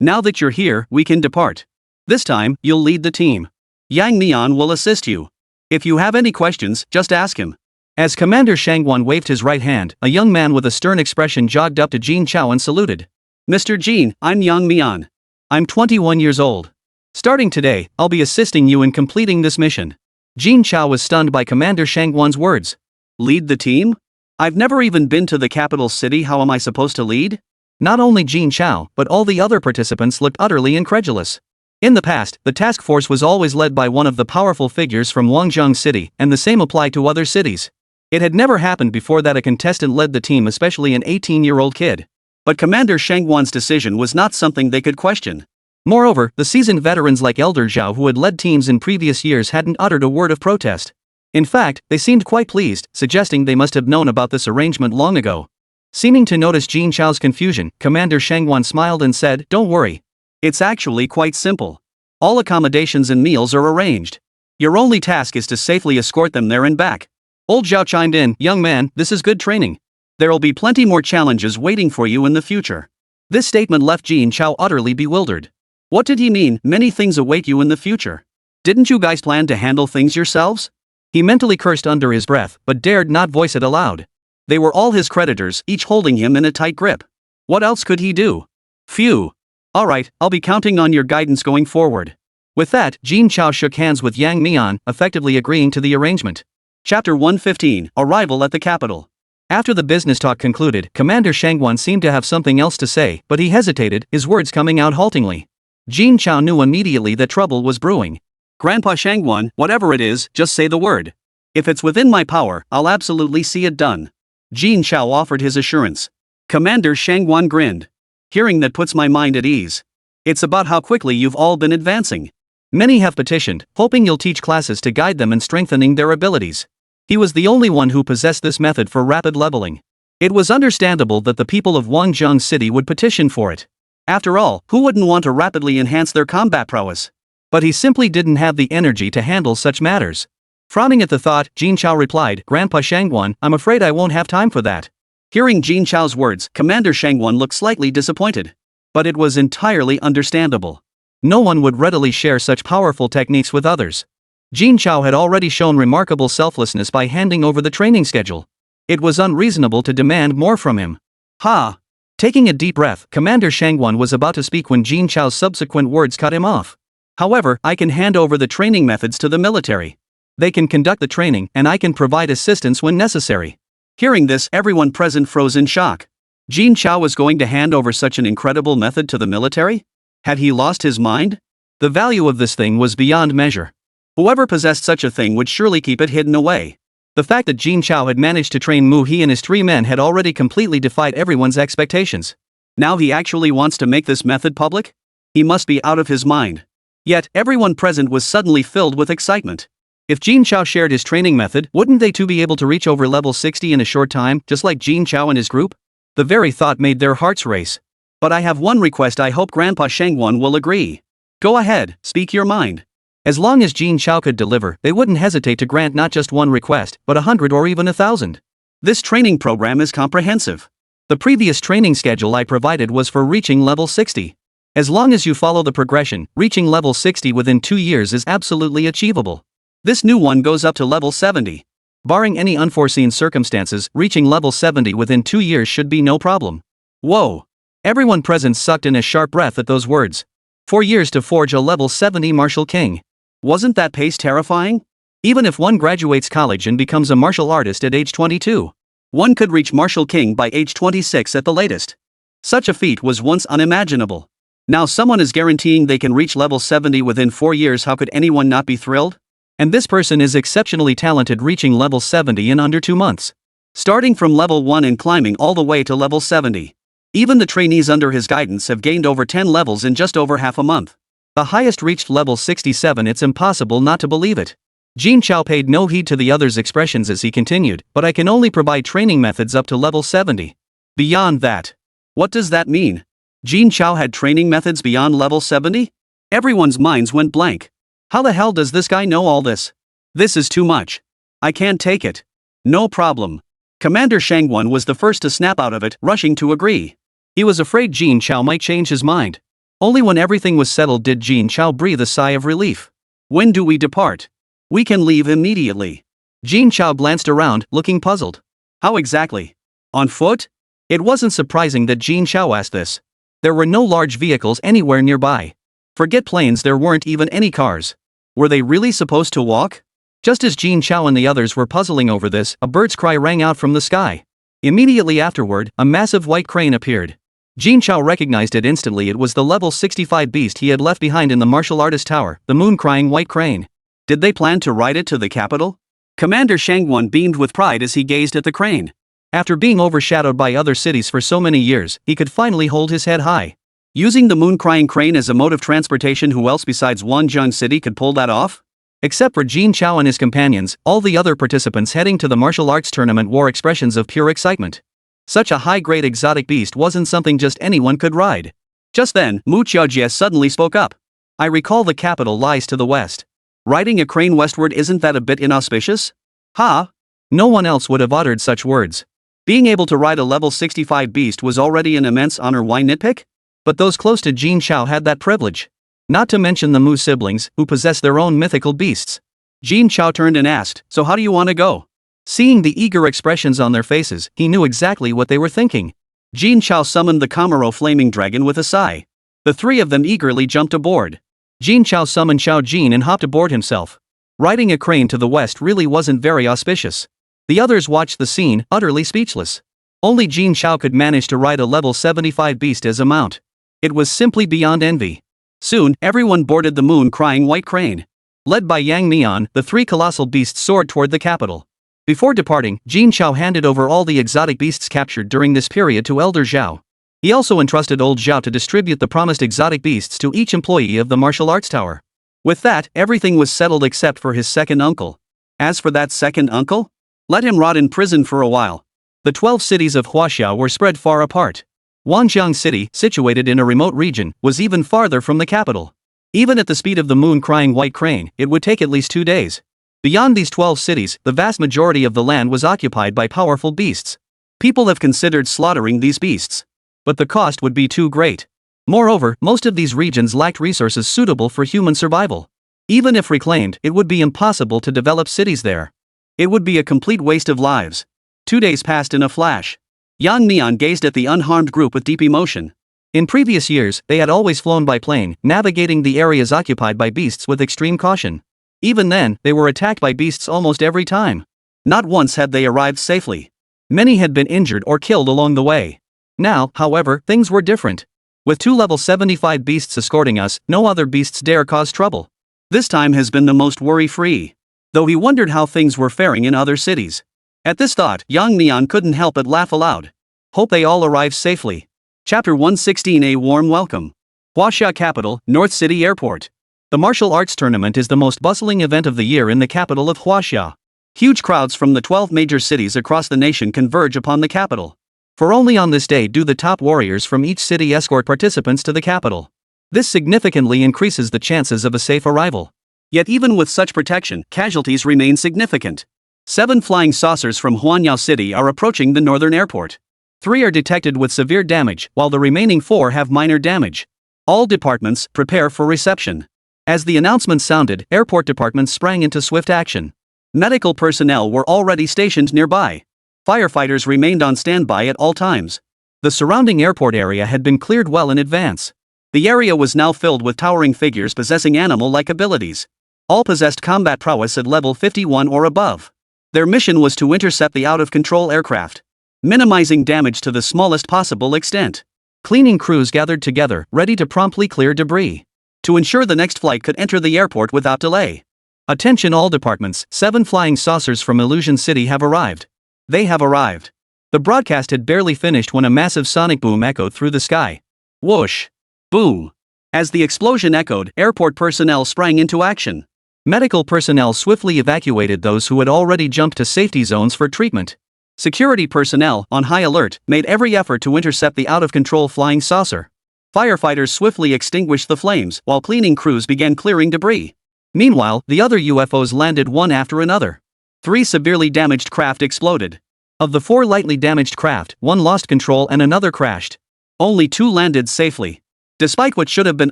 Now that you're here, we can depart. This time, you'll lead the team. Yang Mian will assist you. If you have any questions, just ask him." As Commander Shangwan waved his right hand, a young man with a stern expression jogged up to Jin Chao and saluted. "Mr. Jin, I'm Yang Mian. I'm 21 years old. Starting today, I'll be assisting you in completing this mission." Jin Chao was stunned by Commander Shangwan's words. "Lead the team? I've never even been to the capital city, how am I supposed to lead?" Not only Jin Chao, but all the other participants looked utterly incredulous. In the past, the task force was always led by one of the powerful figures from Wangjiang City, and the same applied to other cities. It had never happened before that a contestant led the team, especially an 18-year-old kid. But Commander Shangwan's decision was not something they could question. Moreover, the seasoned veterans like Elder Zhao who had led teams in previous years hadn't uttered a word of protest. In fact, they seemed quite pleased, suggesting they must have known about this arrangement long ago. Seeming to notice Jin Chao's confusion, Commander Shangwan smiled and said, "Don't worry. It's actually quite simple. All accommodations and meals are arranged. Your only task is to safely escort them there and back." Old Zhao chimed in, "Young man, this is good training. There'll be plenty more challenges waiting for you in the future. This statement left Jin Chao utterly bewildered. What did he mean, many things await you in the future? Didn't you guys plan to handle things yourselves? He mentally cursed under his breath, but dared not voice it aloud. They were all his creditors, each holding him in a tight grip. What else could he do? Phew. Alright, I'll be counting on your guidance going forward. With that, Jin Chao shook hands with Yang Mian, effectively agreeing to the arrangement. Chapter 115, Arrival at the Capital. After the business talk concluded, Commander Shangguan seemed to have something else to say, but he hesitated, his words coming out haltingly. Jin Chao knew immediately that trouble was brewing. Grandpa Shangguan, whatever it is, just say the word. If it's within my power, I'll absolutely see it done. Jin Chao offered his assurance. Commander Shangguan grinned. Hearing that puts my mind at ease. It's about how quickly you've all been advancing. Many have petitioned, hoping you'll teach classes to guide them in strengthening their abilities. He was the only one who possessed this method for rapid leveling. It was understandable that the people of Wangzhong City would petition for it. After all, who wouldn't want to rapidly enhance their combat prowess? But he simply didn't have the energy to handle such matters. Frowning at the thought, Jin Chao replied, Grandpa Shangguan, I'm afraid I won't have time for that. Hearing Jin Chao's words, Commander Shangguan looked slightly disappointed. But it was entirely understandable. No one would readily share such powerful techniques with others. Jin Chao had already shown remarkable selflessness by handing over the training schedule. It was unreasonable to demand more from him. Ha! Taking a deep breath, Commander Shangguan was about to speak when Jin Chao's subsequent words cut him off. However, I can hand over the training methods to the military. They can conduct the training, and I can provide assistance when necessary. Hearing this, everyone present froze in shock. Jin Chao was going to hand over such an incredible method to the military? Had he lost his mind? The value of this thing was beyond measure. Whoever possessed such a thing would surely keep it hidden away. The fact that Jin Chao had managed to train Mu He and his 3 men had already completely defied everyone's expectations. Now he actually wants to make this method public? He must be out of his mind. Yet, everyone present was suddenly filled with excitement. If Jin Chao shared his training method, wouldn't they too be able to reach over level 60 in a short time, just like Jin Chao and his group? The very thought made their hearts race. But I have one request, I hope Grandpa Shangguan will agree. Go ahead, speak your mind. As long as Jin Chao could deliver, they wouldn't hesitate to grant not just one request, but 100 or even 1,000. This training program is comprehensive. The previous training schedule I provided was for reaching level 60. As long as you follow the progression, reaching level 60 within 2 years is absolutely achievable. This new one goes up to level 70. Barring any unforeseen circumstances, reaching level 70 within 2 years should be no problem. Whoa! Everyone present sucked in a sharp breath at those words. 4 years to forge a level 70 martial king. Wasn't that pace terrifying? Even if one graduates college and becomes a martial artist at age 22, one could reach martial king by age 26 at the latest. Such a feat was once unimaginable. Now someone is guaranteeing they can reach level 70 within 4 years. How could anyone not be thrilled? And this person is exceptionally talented, reaching level 70 in under 2 months. Starting from level 1 and climbing all the way to level 70. Even the trainees under his guidance have gained over 10 levels in just over half a month. The highest reached level 67, it's impossible not to believe it. Jin Chao paid no heed to the other's expressions as he continued, but I can only provide training methods up to level 70. Beyond that. What does that mean? Jin Chao had training methods beyond level 70? Everyone's minds went blank. How the hell does this guy know all this? This is too much. I can't take it. No problem. Commander Shangguan was the first to snap out of it, rushing to agree. He was afraid Jin Chao might change his mind. Only when everything was settled did Jin Chao breathe a sigh of relief. When do we depart? We can leave immediately. Jin Chao glanced around, looking puzzled. How exactly? On foot? It wasn't surprising that Jin Chao asked this. There were no large vehicles anywhere nearby. Forget planes, there weren't even any cars. Were they really supposed to walk? Just as Jin Chao and the others were puzzling over this, a bird's cry rang out from the sky. Immediately afterward, a massive white crane appeared. Jin Chao recognized it instantly. It was the level 65 beast he had left behind in the martial artist tower, the moon-crying white crane. Did they plan to ride it to the capital? Commander Shangguan beamed with pride as he gazed at the crane. After being overshadowed by other cities for so many years, he could finally hold his head high. Using the moon-crying crane as a mode of transportation, who else besides Wangzhong City could pull that off? Except for Jin Chao and his companions, all the other participants heading to the martial arts tournament wore expressions of pure excitement. Such a high-grade exotic beast wasn't something just anyone could ride. Just then, Mu Qiaojie suddenly spoke up. I recall the capital lies to the west. Riding a crane westward, isn't that a bit inauspicious? Ha! No one else would have uttered such words. Being able to ride a level 65 beast was already an immense honor. Why nitpick? But those close to Jin Chao had that privilege. Not to mention the Mu siblings, who possess their own mythical beasts. Jin Chao turned and asked, "So how do you want to go?" Seeing the eager expressions on their faces, he knew exactly what they were thinking. Jin Chao summoned the Kamaro flaming dragon with a sigh. The three of them eagerly jumped aboard. Jin Chao summoned Xiao Jin and hopped aboard himself. Riding a crane to the west really wasn't very auspicious. The others watched the scene, utterly speechless. Only Jin Chao could manage to ride a level 75 beast as a mount. It was simply beyond envy. Soon, everyone boarded the moon crying white crane. Led by Yang Neon, the three colossal beasts soared toward the capital. Before departing, Jin Chao handed over all the exotic beasts captured during this period to Elder Zhao. He also entrusted Old Zhao to distribute the promised exotic beasts to each employee of the martial arts tower. With that, everything was settled except for his second uncle. As for that second uncle? Let him rot in prison for a while. The 12 cities of Huaxia were spread far apart. Wanjiang City, situated in a remote region, was even farther from the capital. Even at the speed of the moon crying white crane, it would take at least 2 days. Beyond these 12 cities, the vast majority of the land was occupied by powerful beasts. People have considered slaughtering these beasts. But the cost would be too great. Moreover, most of these regions lacked resources suitable for human survival. Even if reclaimed, it would be impossible to develop cities there. It would be a complete waste of lives. 2 days passed in a flash. Yang Neon gazed at the unharmed group with deep emotion. In previous years, they had always flown by plane, navigating the areas occupied by beasts with extreme caution. Even then, they were attacked by beasts almost every time. Not once had they arrived safely. Many had been injured or killed along the way. Now, however, things were different. With 2 level 75 beasts escorting us, no other beasts dare cause trouble. This time has been the most worry-free. Though he wondered how things were faring in other cities. At this thought, Yang Neon couldn't help but laugh aloud. Hope they all arrive safely. Chapter 116. A warm welcome. Huaxia Capital, North City Airport. The martial arts tournament is the most bustling event of the year in the capital of Huaxia. Huge crowds from the 12 major cities across the nation converge upon the capital. For only on this day do the top warriors from each city escort participants to the capital. This significantly increases the chances of a safe arrival. Yet even with such protection, casualties remain significant. 7 flying saucers from Huanyao City are approaching the northern airport. 3 are detected with severe damage, while the remaining 4 have minor damage. All departments, prepare for reception. As the announcement sounded, airport departments sprang into swift action. Medical personnel were already stationed nearby. Firefighters remained on standby at all times. The surrounding airport area had been cleared well in advance. The area was now filled with towering figures possessing animal-like abilities. All possessed combat prowess at level 51 or above. Their mission was to intercept the out-of-control aircraft, minimizing damage to the smallest possible extent. Cleaning crews gathered together, ready to promptly clear debris, to ensure the next flight could enter the airport without delay. Attention all departments, 7 flying saucers from Illusion City have arrived. They have arrived. The broadcast had barely finished when a massive sonic boom echoed through the sky. Whoosh! Boom! As the explosion echoed, airport personnel sprang into action. Medical personnel swiftly evacuated those who had already jumped to safety zones for treatment. Security personnel, on high alert, made every effort to intercept the out-of-control flying saucer. Firefighters swiftly extinguished the flames, while cleaning crews began clearing debris. Meanwhile, the other UFOs landed one after another. 3 severely damaged craft exploded. Of the 4 lightly damaged craft, 1 lost control and another crashed. Only 2 landed safely. Despite what should have been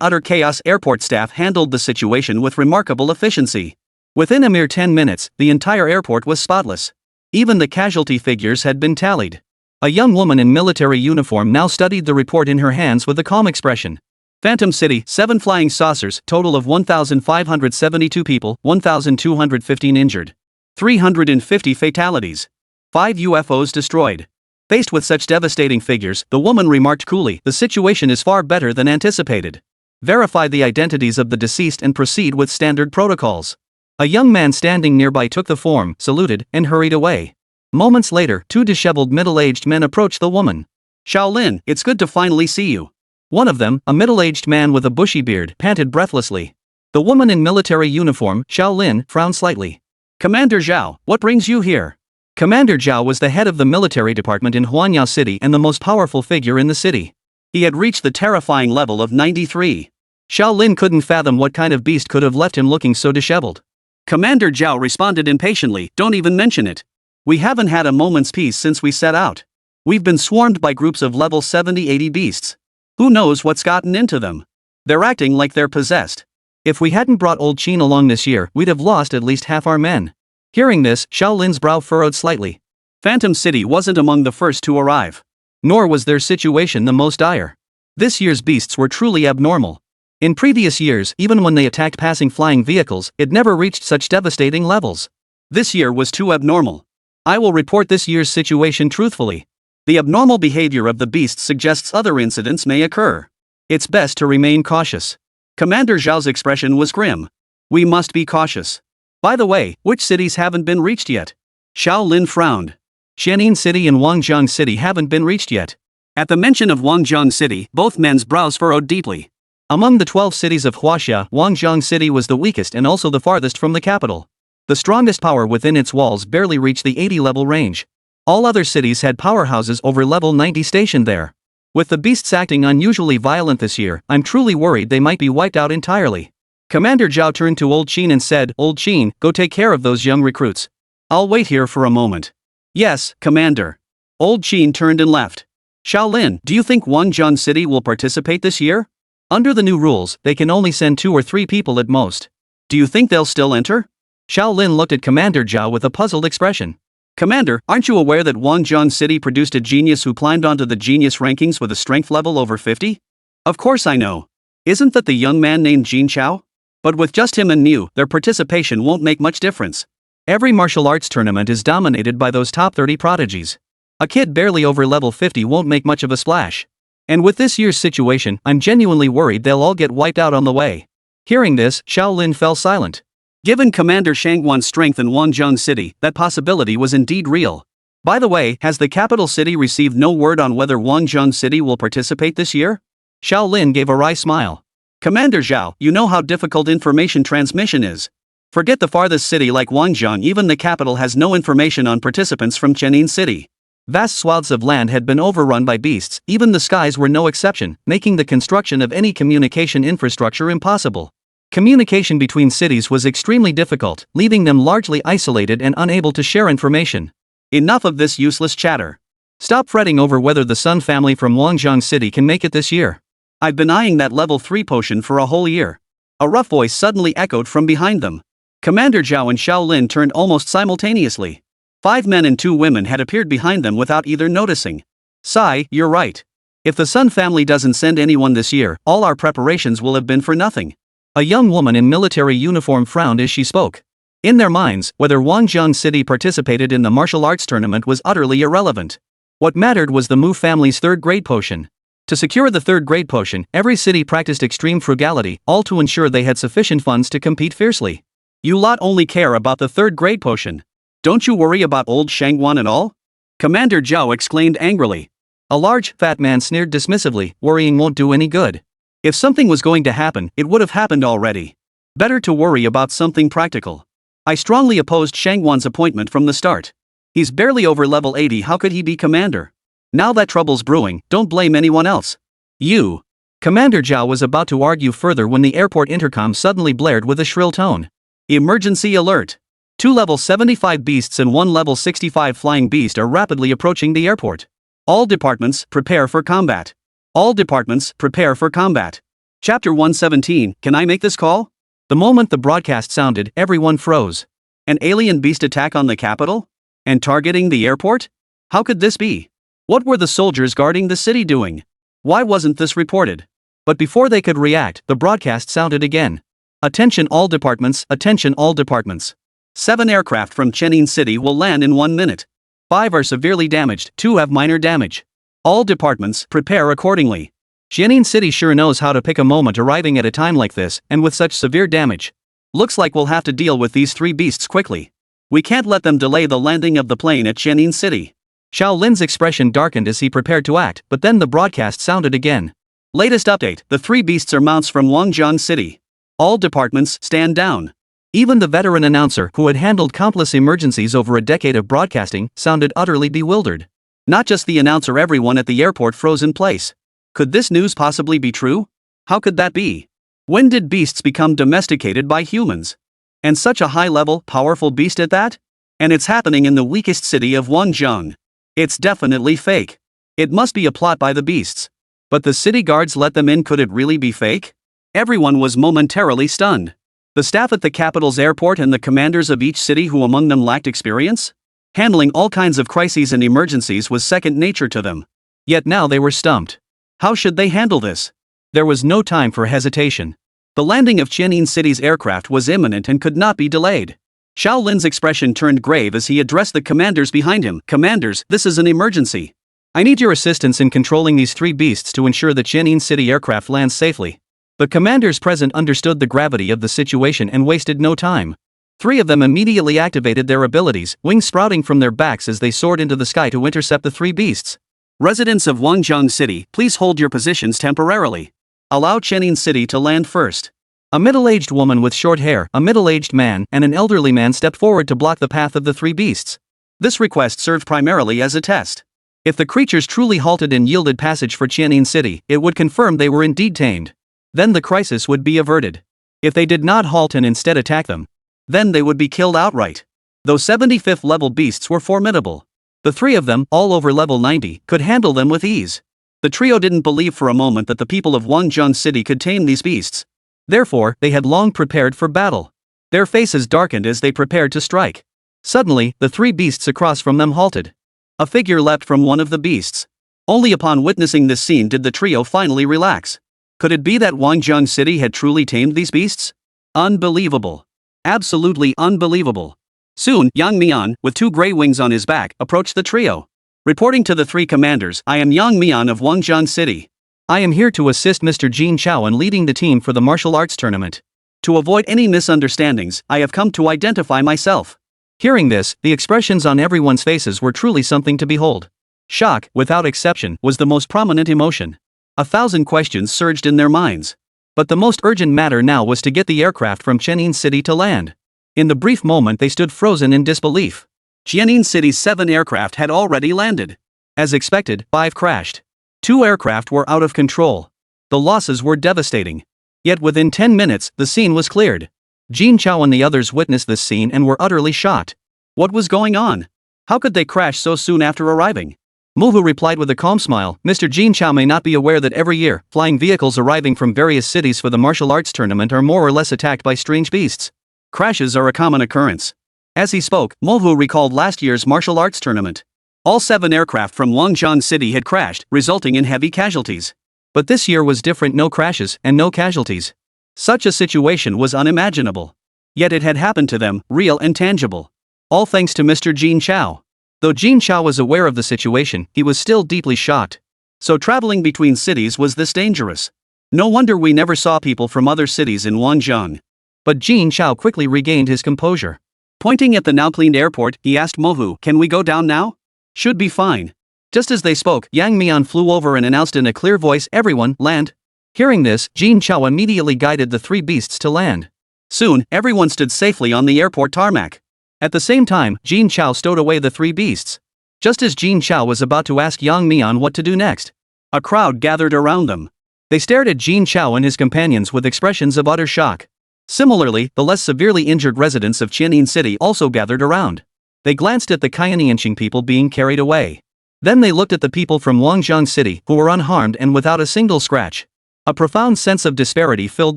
utter chaos, airport staff handled the situation with remarkable efficiency. Within a mere 10 minutes, the entire airport was spotless. Even the casualty figures had been tallied. A young woman in military uniform now studied the report in her hands with a calm expression. Phantom City, 7 flying saucers, total of 1,572 people, 1,215 injured. 350 fatalities. 5 UFOs destroyed. Faced with such devastating figures, the woman remarked coolly, "The situation is far better than anticipated. Verify the identities of the deceased and proceed with standard protocols." A young man standing nearby took the form, saluted, and hurried away. Moments later, 2 disheveled middle-aged men approached the woman. "Shaolin, it's good to finally see you." One of them, a middle-aged man with a bushy beard, panted breathlessly. The woman in military uniform, Shaolin, frowned slightly. "Commander Zhao, what brings you here?" Commander Zhao was the head of the military department in Huanyao City and the most powerful figure in the city. He had reached the terrifying level of 93. Shaolin couldn't fathom what kind of beast could have left him looking so disheveled. Commander Zhao responded impatiently, "Don't even mention it. We haven't had a moment's peace since we set out. We've been swarmed by groups of level 70-80 beasts. Who knows what's gotten into them? They're acting like they're possessed. If we hadn't brought old Qin along this year, we'd have lost at least half our men. Hearing this, Shaolin's brow furrowed slightly. Phantom City wasn't among the first to arrive. Nor was their situation the most dire. This year's beasts were truly abnormal. In previous years, even when they attacked passing flying vehicles, it never reached such devastating levels. This year was too abnormal. I will report this year's situation truthfully. The abnormal behavior of the beasts suggests other incidents may occur. It's best to remain cautious. Commander Zhao's expression was grim. We must be cautious. By the way, which cities haven't been reached yet? Shaolin frowned. Xianin City and Wangjiang City haven't been reached yet. At the mention of Wangjiang City, both men's brows furrowed deeply. Among the 12 cities of Huaxia, Wangjiang City was the weakest and also the farthest from the capital. The strongest power within its walls barely reached the 80-level range. All other cities had powerhouses over level 90 stationed there. With the beasts acting unusually violent this year, I'm truly worried they might be wiped out entirely. Commander Zhao turned to Old Qin and said, Old Qin, go take care of those young recruits. I'll wait here for a moment. Yes, Commander. Old Qin turned and left. Shaolin, do you think Wangjiang City will participate this year? Under the new rules, they can only send 2 or 3 people at most. Do you think they'll still enter? Shaolin looked at Commander Zhao with a puzzled expression. Commander, aren't you aware that Wangjiang City produced a genius who climbed onto the genius rankings with a strength level over 50? Of course I know. Isn't that the young man named Jin Chao? But with just him and Niu, their participation won't make much difference. Every martial arts tournament is dominated by those top 30 prodigies. A kid barely over level 50 won't make much of a splash. And with this year's situation, I'm genuinely worried they'll all get wiped out on the way. Hearing this, Shaolin fell silent. Given Commander Shangguan's strength in Wangjiang City, that possibility was indeed real. By the way, has the capital city received no word on whether Wangjiang City will participate this year? Shaolin gave a wry smile. Commander Zhao, you know how difficult information transmission is. Forget the farthest city like Wangjiang, even the capital has no information on participants from Xianin City. Vast swaths of land had been overrun by beasts, even the skies were no exception, making the construction of any communication infrastructure impossible. Communication between cities was extremely difficult, leaving them largely isolated and unable to share information. Enough of this useless chatter. Stop fretting over whether the Sun family from Wangjiang City can make it this year. I've been eyeing that level 3 potion for a whole year. A rough voice suddenly echoed from behind them. Commander Zhao and Shaolin turned almost simultaneously. 5 men and 2 women had appeared behind them without either noticing. Sai, you're right. If the Sun family doesn't send anyone this year, all our preparations will have been for nothing. A young woman in military uniform frowned as she spoke. In their minds, whether Wangjiang City participated in the martial arts tournament was utterly irrelevant. What mattered was the Mu family's 3rd grade potion. To secure the 3rd grade potion, every city practiced extreme frugality, all to ensure they had sufficient funds to compete fiercely. You lot only care about the 3rd grade potion. Don't you worry about old Shangguan at all? Commander Zhao exclaimed angrily. A large, fat man sneered dismissively, worrying won't do any good. If something was going to happen, it would have happened already. Better to worry about something practical. I strongly opposed Shangguan's appointment from the start. He's barely over level 80, how could he be commander? Now that trouble's brewing, don't blame anyone else. You. Commander Zhao was about to argue further when the airport intercom suddenly blared with a shrill tone. Emergency alert. 2 level 75 beasts and 1 level 65 flying beast are rapidly approaching the airport. All departments, prepare for combat. All departments, prepare for combat. Chapter 117, can I make this call? The moment the broadcast sounded, everyone froze. An alien beast attack on the capital? And targeting the airport? How could this be? What were the soldiers guarding the city doing? Why wasn't this reported? But before they could react, the broadcast sounded again. Attention all departments, attention all departments. 7 aircraft from Xianin City will land in 1 minute. 5 are severely damaged, 2 have minor damage. All departments, prepare accordingly. Xianin City sure knows how to pick a moment arriving at a time like this, and with such severe damage. Looks like we'll have to deal with these 3 beasts quickly. We can't let them delay the landing of the plane at Xianin City. Shaolin's expression darkened as he prepared to act, but then the broadcast sounded again. Latest update, the 3 beasts are mounts from Wangjiang City. All departments, stand down. Even the veteran announcer, who had handled countless emergencies over a decade of broadcasting, sounded utterly bewildered. Not just the announcer, everyone at the airport froze in place. Could this news possibly be true? How could that be? When did beasts become domesticated by humans? And such a high-level, powerful beast at that? And it's happening in the weakest city of Wanzhong. It's definitely fake. It must be a plot by the beasts. But the city guards let them in. Could it really be fake? Everyone was momentarily stunned. The staff at the capital's airport and the commanders of each city, who among them lacked experience? Handling all kinds of crises and emergencies was second nature to them. Yet now they were stumped. How should they handle this? There was no time for hesitation. The landing of Qianin City's aircraft was imminent and could not be delayed. Xiao Lin's expression turned grave as he addressed the commanders behind him. Commanders, this is an emergency. I need your assistance in controlling these three beasts to ensure the Qianin City aircraft lands safely. The commanders present understood the gravity of the situation and wasted no time. Three of them immediately activated their abilities, wings sprouting from their backs as they soared into the sky to intercept the three beasts. Residents of Wanzhong City, please hold your positions temporarily. Allow Qianin City to land first. A middle-aged woman with short hair, a middle-aged man, and an elderly man stepped forward to block the path of the three beasts. This request served primarily as a test. If the creatures truly halted and yielded passage for Qianin City, it would confirm they were indeed tamed. Then the crisis would be averted. If they did not halt and instead attack them, then they would be killed outright. Those 75th level beasts were formidable. The three of them, all over level 90, could handle them with ease. The trio didn't believe for a moment that the people of Wanzhong City could tame these beasts. Therefore, they had long prepared for battle. Their faces darkened as they prepared to strike. Suddenly, the three beasts across from them halted. A figure leapt from one of the beasts. Only upon witnessing this scene did the trio finally relax. Could it be that Wanzhong City had truly tamed these beasts? Unbelievable. Absolutely unbelievable. Soon, Yang Mian, with two gray wings on his back, approached the trio. Reporting to the three commanders, I am Yang Mian of Wanzhong City. I am here to assist Mr. Jin Chao in leading the team for the martial arts tournament. To avoid any misunderstandings, I have come to identify myself. Hearing this, the expressions on everyone's faces were truly something to behold. Shock, without exception, was the most prominent emotion. 1,000 questions surged in their minds. But the most urgent matter now was to get the aircraft from Qianin City to land. In the brief moment they stood frozen in disbelief. Qianin City's 7 aircraft had already landed. As expected, 5 crashed. 2 aircraft were out of control. The losses were devastating. Yet within 10 minutes, the scene was cleared. Jin Chao and the others witnessed this scene and were utterly shocked. What was going on? How could they crash so soon after arriving? Muhu replied with a calm smile, Mr. Jin Chao may not be aware that every year, flying vehicles arriving from various cities for the martial arts tournament are more or less attacked by strange beasts. Crashes are a common occurrence. As he spoke, Muhu recalled last year's martial arts tournament. All 7 aircraft from Wanzhong City had crashed, resulting in heavy casualties. But this year was different, no crashes and no casualties. Such a situation was unimaginable. Yet it had happened to them, real and tangible. All thanks to Mr. Jin Chao. Though Jin Chao was aware of the situation, he was still deeply shocked. So traveling between cities was this dangerous? No wonder we never saw people from other cities in Wanzhong. But Jin Chao quickly regained his composure. Pointing at the now cleaned airport, he asked Mohu, can we go down now? Should be fine. Just as they spoke, Yang Mian flew over and announced in a clear voice, everyone, land. Hearing this, Jin Chao immediately guided the 3 beasts to land. Soon, everyone stood safely on the airport tarmac. At the same time, Jin Chao stowed away the 3 beasts. Just as Jin Chao was about to ask Yang Mian what to do next, a crowd gathered around them. They stared at Jin Chao and his companions with expressions of utter shock. Similarly, the less severely injured residents of Qianin City also gathered around. They glanced at the Qianianqing people being carried away. Then they looked at the people from Wanzhong City, who were unharmed and without a single scratch. A profound sense of disparity filled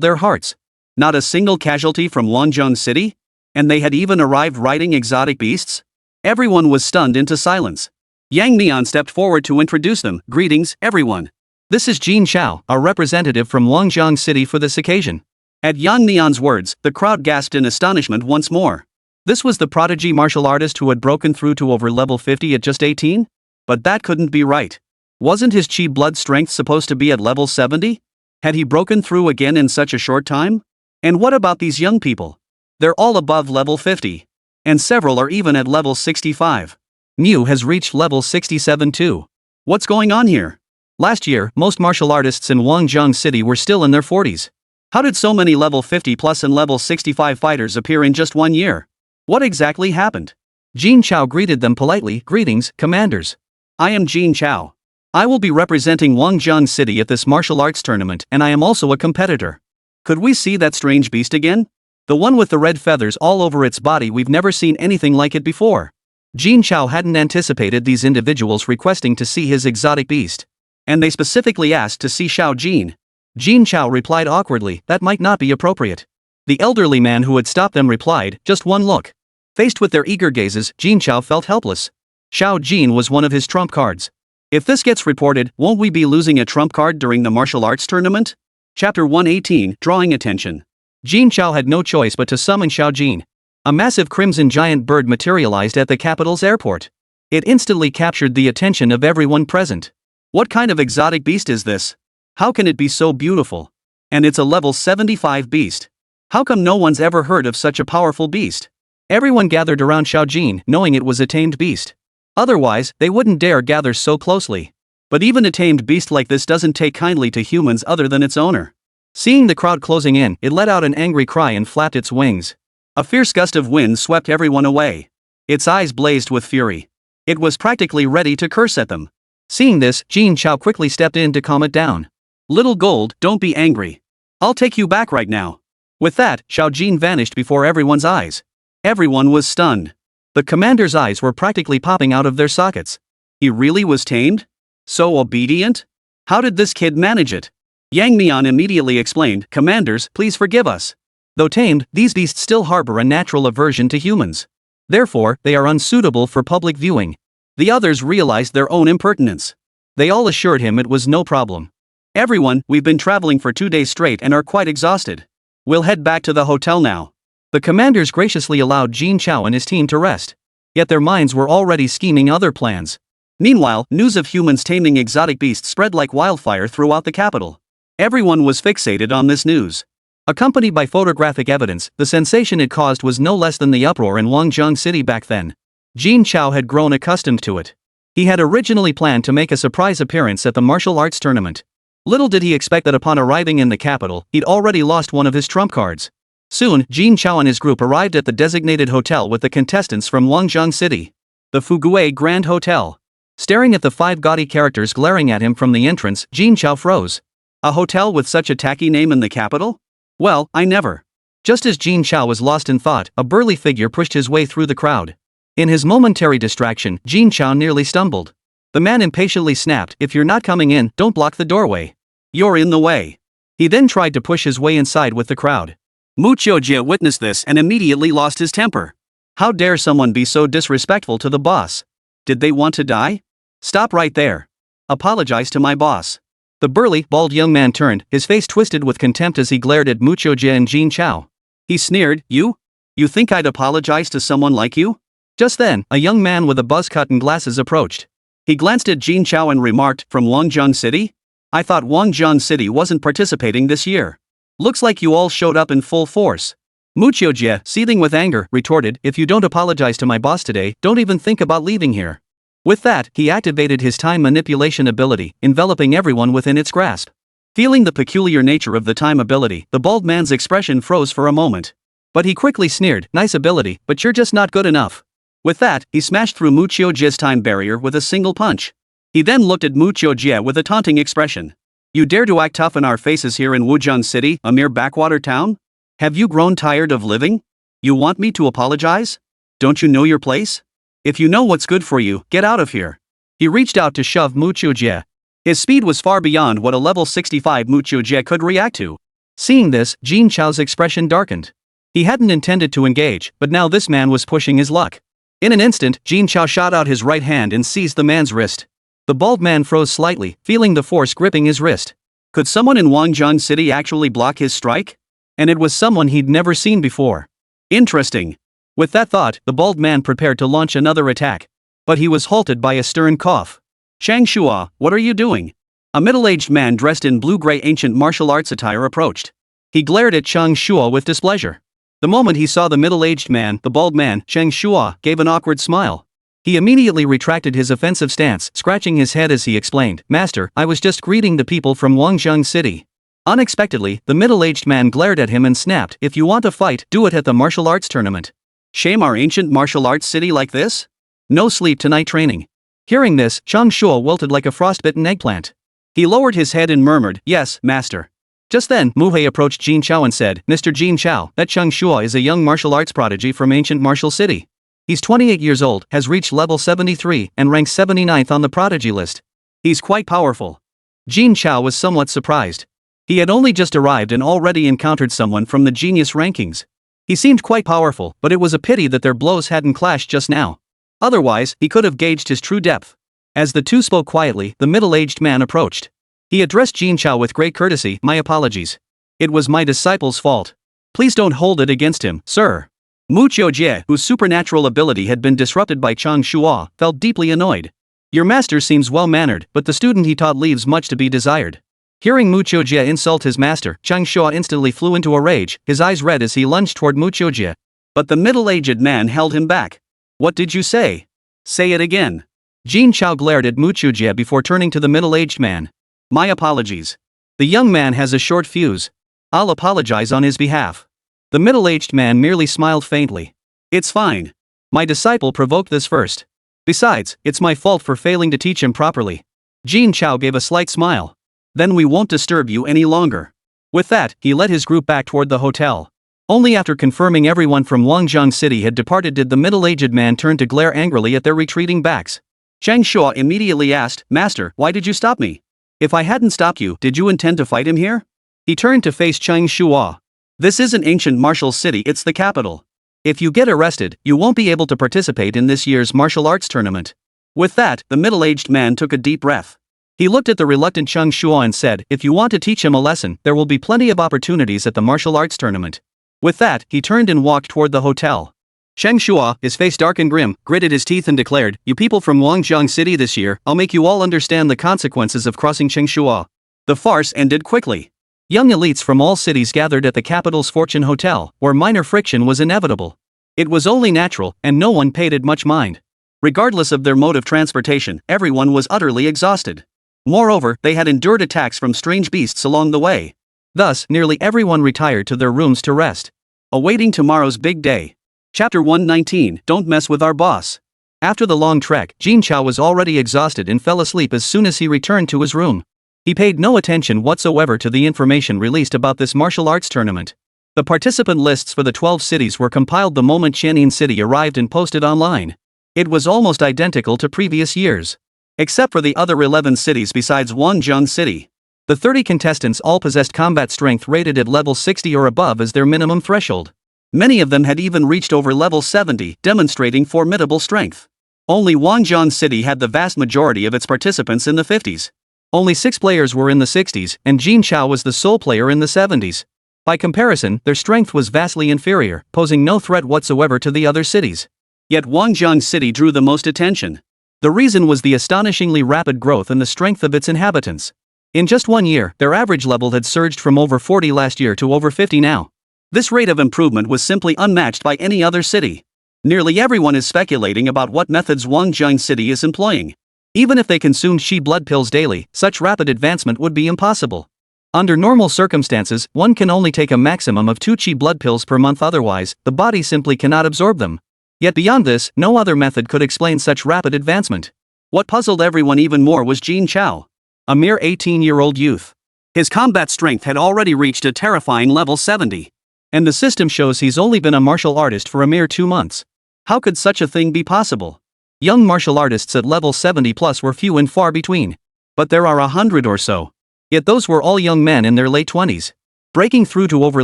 their hearts. Not a single casualty from Wanzhong City? And they had even arrived riding exotic beasts? Everyone was stunned into silence. Yang Mian stepped forward to introduce them. Greetings, everyone. This is Jin Chao, our representative from Wanzhong City for this occasion. At Yang Mian's words, the crowd gasped in astonishment once more. This was the prodigy martial artist who had broken through to over level 50 at just 18? But that couldn't be right. Wasn't his chi blood strength supposed to be at level 70? Had he broken through again in such a short time? And what about these young people? They're all above level 50. And several are even at level 65. Mu has reached level 67 too. What's going on here? Last year, most martial artists in Wanzhong City were still in their 40s. How did so many level 50 plus and level 65 fighters appear in just 1 year? What exactly happened? Jin Chao greeted them politely. Greetings, commanders. I am Jin Chao. I will be representing Wanzhong City at this martial arts tournament, and I am also a competitor. Could we see that strange beast again? The one with the red feathers all over its body. We've never seen anything like it before. Jin Chao hadn't anticipated these individuals requesting to see his exotic beast. And they specifically asked to see Xiao Jin. Jin Chao replied awkwardly, that might not be appropriate. The elderly man who had stopped them replied, just one look. Faced with their eager gazes, Jin Chao felt helpless. Xiao Jin was one of his trump cards. If this gets reported, won't we be losing a trump card during the martial arts tournament? Chapter 118, Drawing Attention. Jin Chao had no choice but to summon Xiao Jin. A massive crimson giant bird materialized at the capital's airport. It instantly captured the attention of everyone present. What kind of exotic beast is this? How can it be so beautiful? And it's a level 75 beast. How come no one's ever heard of such a powerful beast? Everyone gathered around Xiao Jin, knowing it was a tamed beast. Otherwise, they wouldn't dare gather so closely. But even a tamed beast like this doesn't take kindly to humans other than its owner. Seeing the crowd closing in, it let out an angry cry and flapped its wings. A fierce gust of wind swept everyone away. Its eyes blazed with fury. It was practically ready to curse at them. Seeing this, Jin Chao quickly stepped in to calm it down. Little Gold, don't be angry. I'll take you back right now. With that, Xiao Jin vanished before everyone's eyes. Everyone was stunned. The commander's eyes were practically popping out of their sockets. He really was tamed? So obedient? How did this kid manage it? Yang Mian immediately explained, Commanders, please forgive us. Though tamed, these beasts still harbor a natural aversion to humans. Therefore, they are unsuitable for public viewing. The others realized their own impertinence. They all assured him it was no problem. Everyone, we've been traveling for 2 days straight and are quite exhausted. We'll head back to the hotel now. The commanders graciously allowed Jin Chao and his team to rest. Yet their minds were already scheming other plans. Meanwhile, news of humans taming exotic beasts spread like wildfire throughout the capital. Everyone was fixated on this news. Accompanied by photographic evidence, the sensation it caused was no less than the uproar in Wangjang City back then. Jin Chao had grown accustomed to it. He had originally planned to make a surprise appearance at the martial arts tournament. Little did he expect that upon arriving in the capital, he'd already lost one of his trump cards. Soon, Jin Chao and his group arrived at the designated hotel with the contestants from Wangjang City. The Fuguei Grand Hotel. Staring at the 5 gaudy characters glaring at him from the entrance, Jin Chao froze. A hotel with such a tacky name in the capital? Well, I never. Just as Jin Chao was lost in thought, a burly figure pushed his way through the crowd. In his momentary distraction, Jin Chao nearly stumbled. The man impatiently snapped, if you're not coming in, don't block the doorway. You're in the way. He then tried to push his way inside with the crowd. Mu Qiujie witnessed this and immediately lost his temper. How dare someone be so disrespectful to the boss? Did they want to die? Stop right there. Apologize to my boss. The burly, bald young man turned, his face twisted with contempt as he glared at Mu Qiujie and Jin Chao. He sneered, You? You think I'd apologize to someone like you? Just then, a young man with a buzz cut and glasses approached. He glanced at Jin Chao and remarked, From Wangjang City? I thought Wangjang City wasn't participating this year. Looks like you all showed up in full force. Mu Qiujie, seething with anger, retorted, If you don't apologize to my boss today, don't even think about leaving here. With that, he activated his time manipulation ability, enveloping everyone within its grasp. Feeling the peculiar nature of the time ability, the bald man's expression froze for a moment. But he quickly sneered, Nice ability, but you're just not good enough. With that, he smashed through Mu Qiujie's time barrier with a single punch. He then looked at Mu Qiujie with a taunting expression. You dare to act tough in our faces here in Wuzhang City, a mere backwater town? Have you grown tired of living? You want me to apologize? Don't you know your place? If you know what's good for you, get out of here. He reached out to shove Mu Qiujie. His speed was far beyond what a level 65 Mu Qiujie could react to. Seeing this, Jin Chao's expression darkened. He hadn't intended to engage, but now this man was pushing his luck. In an instant, Jin Chao shot out his right hand and seized the man's wrist. The bald man froze slightly, feeling the force gripping his wrist. Could someone in Wangjang City actually block his strike? And it was someone he'd never seen before. Interesting. With that thought, the bald man prepared to launch another attack. But he was halted by a stern cough. Shang Shua, what are you doing? A middle-aged man dressed in blue-gray ancient martial arts attire approached. He glared at Shang Shua with displeasure. The moment he saw the middle-aged man, the bald man, Shang Shua, gave an awkward smile. He immediately retracted his offensive stance, scratching his head as he explained, Master, I was just greeting the people from Wangjang City. Unexpectedly, the middle-aged man glared at him and snapped, If you want to fight, do it at the martial arts tournament. Shame our ancient martial arts city like this? No sleep tonight training. Hearing this, Shang Shua wilted like a frostbitten eggplant. He lowered his head and murmured, Yes, Master. Just then, Muhei approached Jin Chao and said, "Mr. Jin Chao, that Cheng Shua is a young martial arts prodigy from ancient martial city. He's 28 years old, has reached level 73, and ranks 79th on the prodigy list. He's quite powerful." Jin Chao was somewhat surprised. He had only just arrived and already encountered someone from the genius rankings. He seemed quite powerful, but it was a pity that their blows hadn't clashed just now. Otherwise, he could have gauged his true depth. As the two spoke quietly, the middle-aged man approached. He addressed Jin Chao with great courtesy. "My apologies. It was my disciple's fault. Please don't hold it against him, sir." Mu Qiujie, whose supernatural ability had been disrupted by Cheng Shua, felt deeply annoyed. "Your master seems well-mannered, but the student he taught leaves much to be desired." Hearing Mu Qiujie insult his master, Cheng Shua instantly flew into a rage, his eyes red as he lunged toward Mu Qiujie. But the middle-aged man held him back. "What did you say? Say it again." Jin Chao glared at Mu Qiujie before turning to the middle-aged man. "My apologies. The young man has a short fuse. I'll apologize on his behalf." The middle-aged man merely smiled faintly. "It's fine. My disciple provoked this first. Besides, it's my fault for failing to teach him properly." Jin Chao gave a slight smile. "Then we won't disturb you any longer." With that, he led his group back toward the hotel. Only after confirming everyone from Wangjiang City had departed did the middle-aged man turn to glare angrily at their retreating backs. Cheng Shua immediately asked, "Master, why did you stop me? If I hadn't stopped you, did you intend to fight him here?" He turned to face Cheng Shua. "This isn't ancient martial city, it's the capital. If you get arrested, you won't be able to participate in this year's martial arts tournament." With that, the middle-aged man took a deep breath. He looked at the reluctant Cheng Shua and said, "If you want to teach him a lesson, there will be plenty of opportunities at the martial arts tournament." With that, he turned and walked toward the hotel. Cheng Shua, his face dark and grim, gritted his teeth and declared, "You people from Wangjiang City this year, I'll make you all understand the consequences of crossing Cheng Shua." The farce ended quickly. Young elites from all cities gathered at the capital's Fortune Hotel, where minor friction was inevitable. It was only natural, and no one paid it much mind. Regardless of their mode of transportation, everyone was utterly exhausted. Moreover, they had endured attacks from strange beasts along the way. Thus, nearly everyone retired to their rooms to rest, awaiting tomorrow's big day. Chapter 119, Don't Mess with Our Boss. After the long trek, Jin Chao was already exhausted and fell asleep as soon as he returned to his room. He paid no attention whatsoever to the information released about this martial arts tournament. The participant lists for the 12 cities were compiled the moment Qianyin City arrived and posted online. It was almost identical to previous years. Except for the other 11 cities besides Wangjiang City. The 30 contestants all possessed combat strength rated at level 60 or above as their minimum threshold. Many of them had even reached over level 70, demonstrating formidable strength. Only Wangjiang City had the vast majority of its participants in the 50s. Only 6 players were in the 60s, and Jin Chao was the sole player in the 70s. By comparison, their strength was vastly inferior, posing no threat whatsoever to the other cities. Yet Wangjiang City drew the most attention. The reason was the astonishingly rapid growth and the strength of its inhabitants. In just 1 year, their average level had surged from over 40 last year to over 50 now. This rate of improvement was simply unmatched by any other city. Nearly everyone is speculating about what methods Wangjiang City is employing. Even if they consumed Qi blood pills daily, such rapid advancement would be impossible. Under normal circumstances, one can only take a maximum of 2 Qi blood pills per month, otherwise, the body simply cannot absorb them. Yet beyond this, no other method could explain such rapid advancement. What puzzled everyone even more was Jin Chao, a mere 18-year-old youth. His combat strength had already reached a terrifying level 70. And the system shows he's only been a martial artist for a mere 2 months. How could such a thing be possible? Young martial artists at level 70 plus were few and far between. But there are 100 or so. Yet those were all young men in their late 20s. Breaking through to over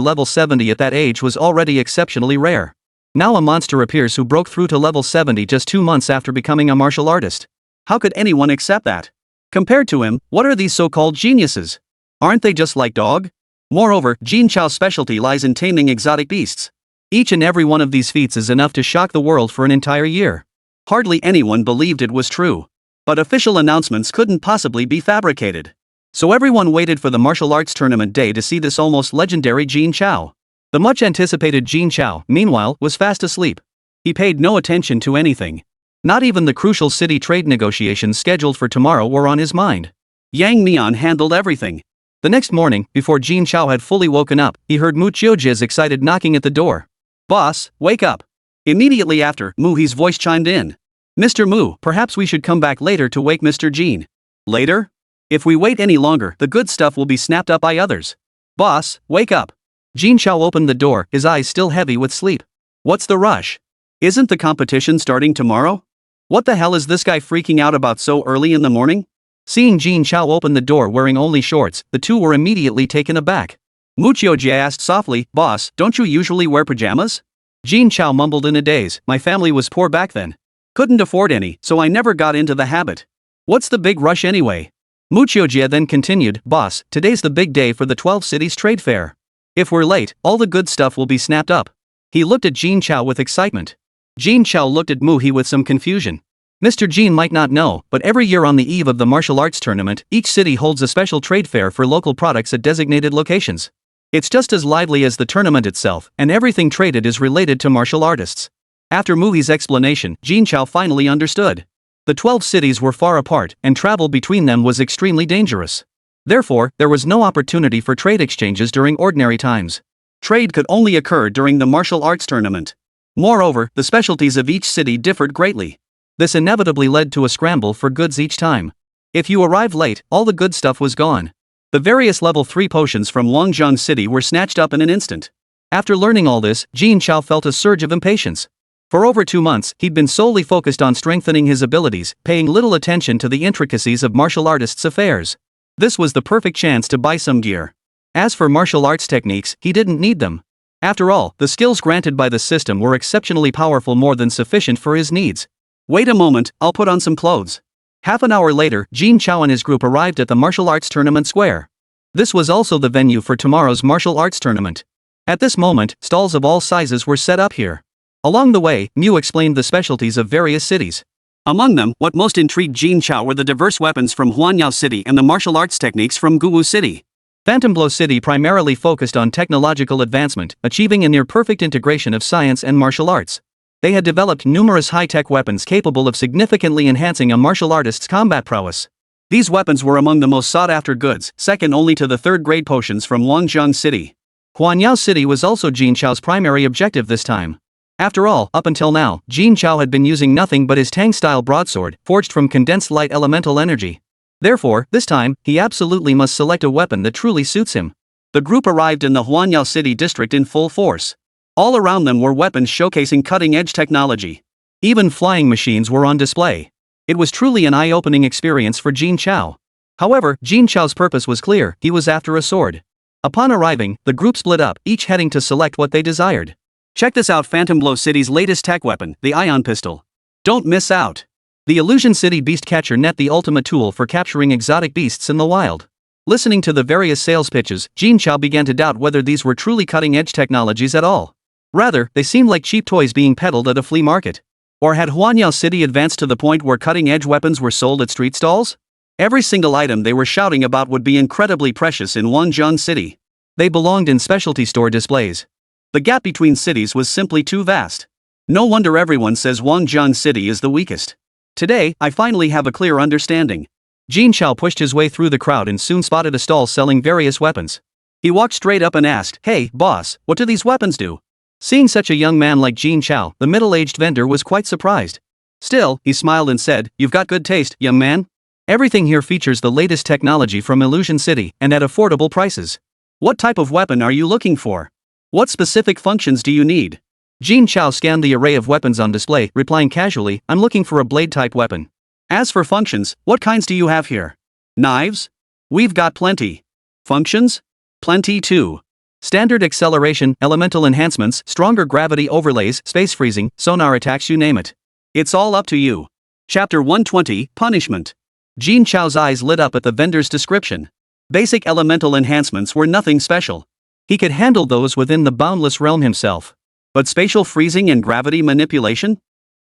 level 70 at that age was already exceptionally rare. Now a monster appears who broke through to level 70 just 2 months after becoming a martial artist. How could anyone accept that? Compared to him, what are these so-called geniuses? Aren't they just like dog? Moreover, Jin Chao's specialty lies in taming exotic beasts. Each and every one of these feats is enough to shock the world for an entire year. Hardly anyone believed it was true. But official announcements couldn't possibly be fabricated. So everyone waited for the martial arts tournament day to see this almost legendary Jin Chao. The much-anticipated Jin Chao, meanwhile, was fast asleep. He paid no attention to anything. Not even the crucial city trade negotiations scheduled for tomorrow were on his mind. Yang Mian handled everything. The next morning, before Jin Chao had fully woken up, he heard Mu Qiujie's excited knocking at the door. "Boss, wake up." Immediately after, Mu He's voice chimed in. "Mr. Mu, perhaps we should come back later to wake Mr. Jin." "Later? If we wait any longer, the good stuff will be snapped up by others." Boss, wake up. Jin Chao opened the door, his eyes still heavy with sleep. What's the rush? Isn't the competition starting tomorrow? What the hell is this guy freaking out about so early in the morning? Seeing Jin Chao open the door wearing only shorts, the two were immediately taken aback. Muchioji asked softly, Boss, don't you usually wear pajamas? Jin Chao mumbled in a daze, my family was poor back then. Couldn't afford any, so I never got into the habit. What's the big rush anyway? Muchioji then continued, Boss, today's the big day for the 12 cities trade fair. If we're late, all the good stuff will be snapped up. He looked at Jin Chao with excitement. Jin Chao looked at Mu He with some confusion. Mr. Jin might not know, but every year on the eve of the martial arts tournament, each city holds a special trade fair for local products at designated locations. It's just as lively as the tournament itself, and everything traded is related to martial artists. After Mu He's explanation, Jin Chao finally understood. The 12 cities were far apart, and travel between them was extremely dangerous. Therefore, there was no opportunity for trade exchanges during ordinary times. Trade could only occur during the martial arts tournament. Moreover, the specialties of each city differed greatly. This inevitably led to a scramble for goods each time. If you arrived late, all the good stuff was gone. The various level 3 potions from Longjiang City were snatched up in an instant. After learning all this, Jin Chao felt a surge of impatience. For over 2 months, he'd been solely focused on strengthening his abilities, paying little attention to the intricacies of martial artists' affairs. This was the perfect chance to buy some gear. As for martial arts techniques, he didn't need them. After all, the skills granted by the system were exceptionally powerful, more than sufficient for his needs. Wait a moment, I'll put on some clothes. Half an hour later, Jin Chao and his group arrived at the martial arts tournament square. This was also the venue for tomorrow's martial arts tournament. At this moment, stalls of all sizes were set up here. Along the way, Mu explained the specialties of various cities. Among them, what most intrigued Jin Chao were the diverse weapons from Huanyao City and the martial arts techniques from Guwu City. Fontainebleau City primarily focused on technological advancement, achieving a near-perfect integration of science and martial arts. They had developed numerous high-tech weapons capable of significantly enhancing a martial artist's combat prowess. These weapons were among the most sought-after goods, second only to the third-grade potions from Longjiang City. Huanyao City was also Jin Chao's primary objective this time. After all, up until now, Jin Chao had been using nothing but his Tang-style broadsword, forged from condensed light elemental energy. Therefore, this time, he absolutely must select a weapon that truly suits him. The group arrived in the Huanyao City district in full force. All around them were weapons showcasing cutting-edge technology. Even flying machines were on display. It was truly an eye-opening experience for Jin Chao. However, Jin Chao's purpose was clear, he was after a sword. Upon arriving, the group split up, each heading to select what they desired. Check this out, Fontainebleau City's latest tech weapon, the ion pistol. Don't miss out. The Illusion City Beast Catcher net the ultimate tool for capturing exotic beasts in the wild. Listening to the various sales pitches, Jin Chao began to doubt whether these were truly cutting-edge technologies at all. Rather, they seemed like cheap toys being peddled at a flea market. Or had Huanyao City advanced to the point where cutting-edge weapons were sold at street stalls? Every single item they were shouting about would be incredibly precious in Longjiang City. They belonged in specialty store displays. The gap between cities was simply too vast. No wonder everyone says Longjiang City is the weakest. Today, I finally have a clear understanding. Jin Chao pushed his way through the crowd and soon spotted a stall selling various weapons. He walked straight up and asked, Hey, boss, what do these weapons do? Seeing such a young man like Jin Chao, the middle-aged vendor was quite surprised. Still, he smiled and said, You've got good taste, young man. Everything here features the latest technology from Illusion City, and at affordable prices. What type of weapon are you looking for? What specific functions do you need? Jin Chao scanned the array of weapons on display, replying casually, I'm looking for a blade-type weapon. As for functions, what kinds do you have here? Knives? We've got plenty. Functions? Plenty too. Standard acceleration, elemental enhancements, stronger gravity overlays, space freezing, sonar attacks, you name it. It's all up to you. Chapter 120, Punishment. Jin Chao's eyes lit up at the vendor's description. Basic elemental enhancements were nothing special. He could handle those within the boundless realm himself. But spatial freezing and gravity manipulation?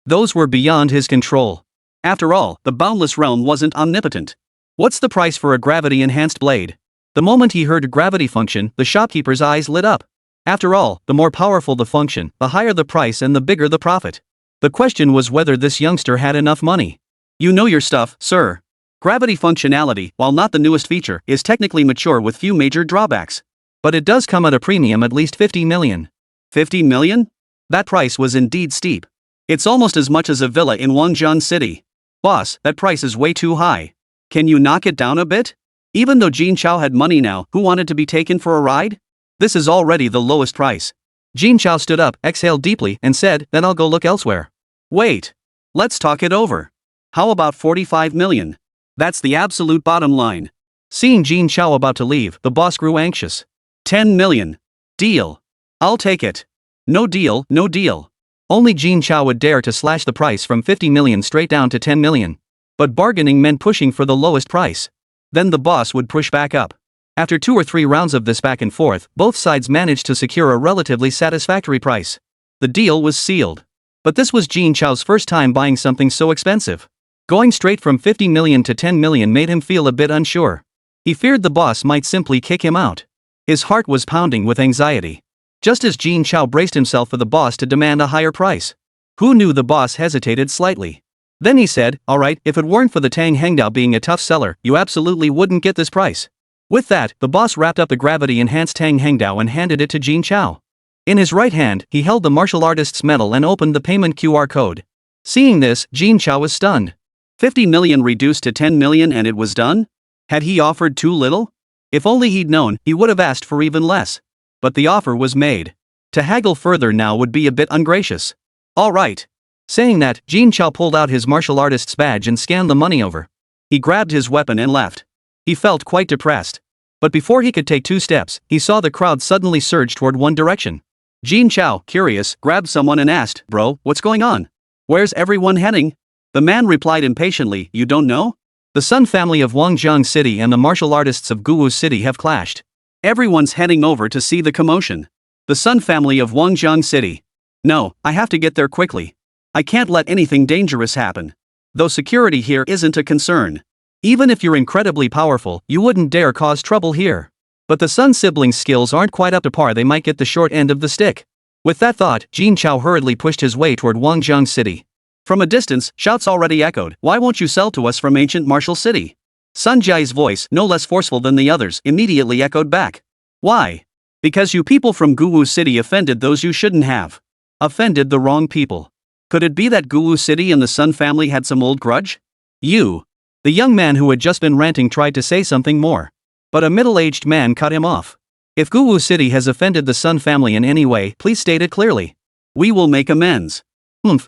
Those were beyond his control. After all, the boundless realm wasn't omnipotent. What's the price for a gravity-enhanced blade? The moment he heard gravity function, the shopkeeper's eyes lit up. After all, the more powerful the function, the higher the price and the bigger the profit. The question was whether this youngster had enough money. You know your stuff, sir. Gravity functionality, while not the newest feature, is technically mature with few major drawbacks. But it does come at a premium, at least 50 million. 50 million? That price was indeed steep. It's almost as much as a villa in Longjiang City. Boss, that price is way too high. Can you knock it down a bit? Even though Jin Chao had money now, who wanted to be taken for a ride? This is already the lowest price. Jin Chao stood up, exhaled deeply, and said, then I'll go look elsewhere. Wait. Let's talk it over. How about 45 million? That's the absolute bottom line. Seeing Jin Chao about to leave, the boss grew anxious. 10 million. Deal. I'll take it. No deal, no deal. Only Jin Chao would dare to slash the price from 50 million straight down to 10 million. But bargaining meant pushing for the lowest price. Then the boss would push back up. After 2 or 3 rounds of this back and forth, both sides managed to secure a relatively satisfactory price. The deal was sealed. But this was Jin Chao's first time buying something so expensive. Going straight from 50 million to 10 million made him feel a bit unsure. He feared the boss might simply kick him out. His heart was pounding with anxiety. Just as Jin Chao braced himself for the boss to demand a higher price. Who knew the boss hesitated slightly. Then he said, alright, if it weren't for the Tang Hengdao being a tough seller, you absolutely wouldn't get this price. With that, the boss wrapped up the gravity-enhanced Tang Hengdao and handed it to Jin Chao. In his right hand, he held the martial artist's medal and opened the payment QR code. Seeing this, Jin Chao was stunned. 50 million reduced to 10 million and it was done? Had he offered too little? If only he'd known, he would have asked for even less. But the offer was made. To haggle further now would be a bit ungracious. Alright. Saying that, Jin Chao pulled out his martial artist's badge and scanned the money over. He grabbed his weapon and left. He felt quite depressed. But before he could take 2 steps, he saw the crowd suddenly surge toward one direction. Jin Chao, curious, grabbed someone and asked, bro, what's going on? Where's everyone heading? The man replied impatiently, you don't know? The Sun family of Wangjiang City and the martial artists of Guwu City have clashed. Everyone's heading over to see the commotion. The Sun family of Wangjiang City. No, I have to get there quickly. I can't let anything dangerous happen. Though security here isn't a concern. Even if you're incredibly powerful, you wouldn't dare cause trouble here. But the Sun siblings' skills aren't quite up to par, they might get the short end of the stick. With that thought, Jin Chao hurriedly pushed his way toward Wangjiang City. From a distance, shouts already echoed, why won't you sell to us from ancient Martial City? Sun Jiai's voice, no less forceful than the others, immediately echoed back. Why? Because you people from Guwu City offended those you shouldn't have. Offended the wrong people. Could it be that Guwu City and the Sun family had some old grudge? You. The young man who had just been ranting tried to say something more. But a middle-aged man cut him off. If Guwu City has offended the Sun family in any way, please state it clearly. We will make amends.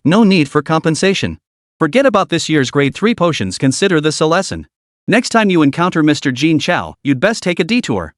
No need for compensation. Forget about this year's grade 3 potions, consider this a lesson. Next time you encounter Mr. Jin Chao, you'd best take a detour.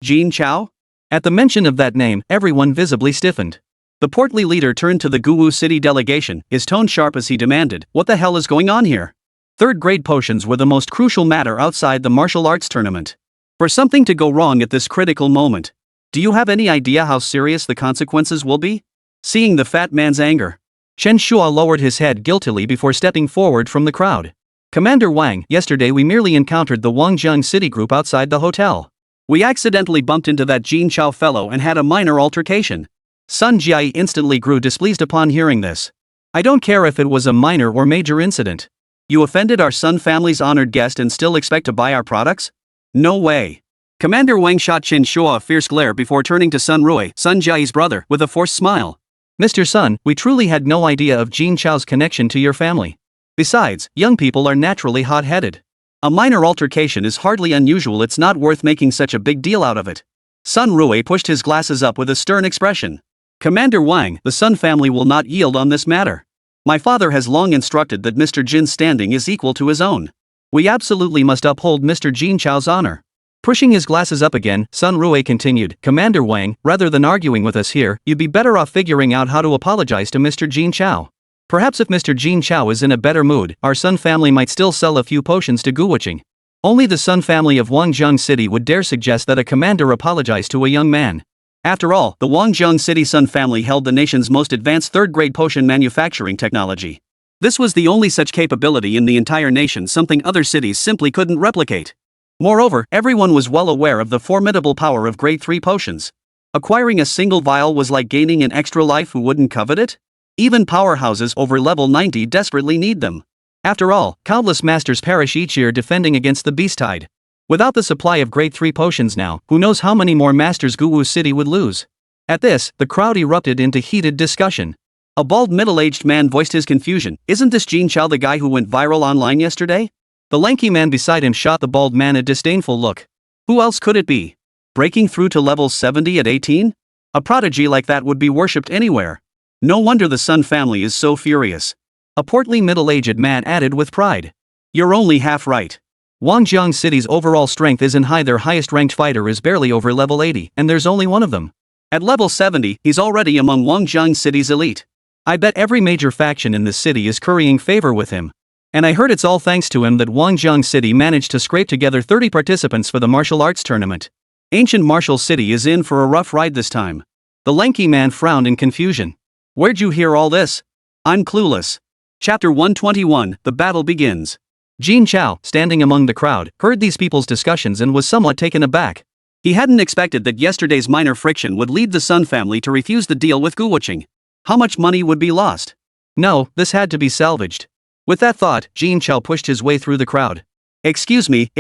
Jin Chao? At the mention of that name, everyone visibly stiffened. The portly leader turned to the Guwu City delegation, his tone sharp as he demanded, what the hell is going on here? 3rd grade potions were the most crucial matter outside the martial arts tournament. For something to go wrong at this critical moment. Do you have any idea how serious the consequences will be? Seeing the fat man's anger, Chen Shua lowered his head guiltily before stepping forward from the crowd. Commander Wang, yesterday we merely encountered the Wangjiang City group outside the hotel. We accidentally bumped into that Jin Chao fellow and had a minor altercation. Sun Jiai instantly grew displeased upon hearing this. I don't care if it was a minor or major incident. You offended our Sun family's honored guest and still expect to buy our products? No way. Commander Wang shot Chen Shua a fierce glare before turning to Sun Rui, Sun Jiai's brother, with a forced smile. Mr. Sun, we truly had no idea of Jin Chao's connection to your family. Besides, young people are naturally hot-headed. A minor altercation is hardly unusual, it's not worth making such a big deal out of it. Sun Rui pushed his glasses up with a stern expression. Commander Wang, the Sun family will not yield on this matter. My father has long instructed that Mr. Jin's standing is equal to his own. We absolutely must uphold Mr. Jin Chao's honor. Pushing his glasses up again, Sun Rui continued, Commander Wang, rather than arguing with us here, you'd be better off figuring out how to apologize to Mr. Jin Chao. Perhaps if Mr. Jin Chao is in a better mood, our Sun family might still sell a few potions to Guwuching. Only the Sun family of Wangjiang City would dare suggest that a commander apologize to a young man. After all, the Wangjiang City Sun family held the nation's most advanced 3rd grade potion manufacturing technology. This was the only such capability in the entire nation, something other cities simply couldn't replicate. Moreover, everyone was well aware of the formidable power of grade 3 potions. Acquiring a single vial was like gaining an extra life, who wouldn't covet it? Even powerhouses over level 90 desperately need them. After all, countless masters perish each year defending against the beast tide. Without the supply of grade 3 potions now, who knows how many more masters Guwu City would lose. At this, the crowd erupted into heated discussion. A bald middle-aged man voiced his confusion, isn't this Jin Chao the guy who went viral online yesterday? The lanky man beside him shot the bald man a disdainful look. Who else could it be? Breaking through to level 70 at 18? A prodigy like that would be worshipped anywhere. No wonder the Sun family is so furious. A portly middle-aged man added with pride. You're only half right. Wangjiang City's overall strength isn't high. Their highest-ranked fighter is barely over level 80, and there's only one of them. At level 70, he's already among Wangjiang City's elite. I bet every major faction in this city is currying favor with him. And I heard it's all thanks to him that Wangjiang City managed to scrape together 30 participants for the martial arts tournament. Ancient Martial City is in for a rough ride this time. The lanky man frowned in confusion. Where'd you hear all this? I'm clueless. Chapter 121, The Battle Begins. Jin Chao, standing among the crowd, heard these people's discussions and was somewhat taken aback. He hadn't expected that yesterday's minor friction would lead the Sun family to refuse the deal with Guwuching. How much money would be lost? No, this had to be salvaged. With that thought, Jin Chao pushed his way through the crowd. Excuse me.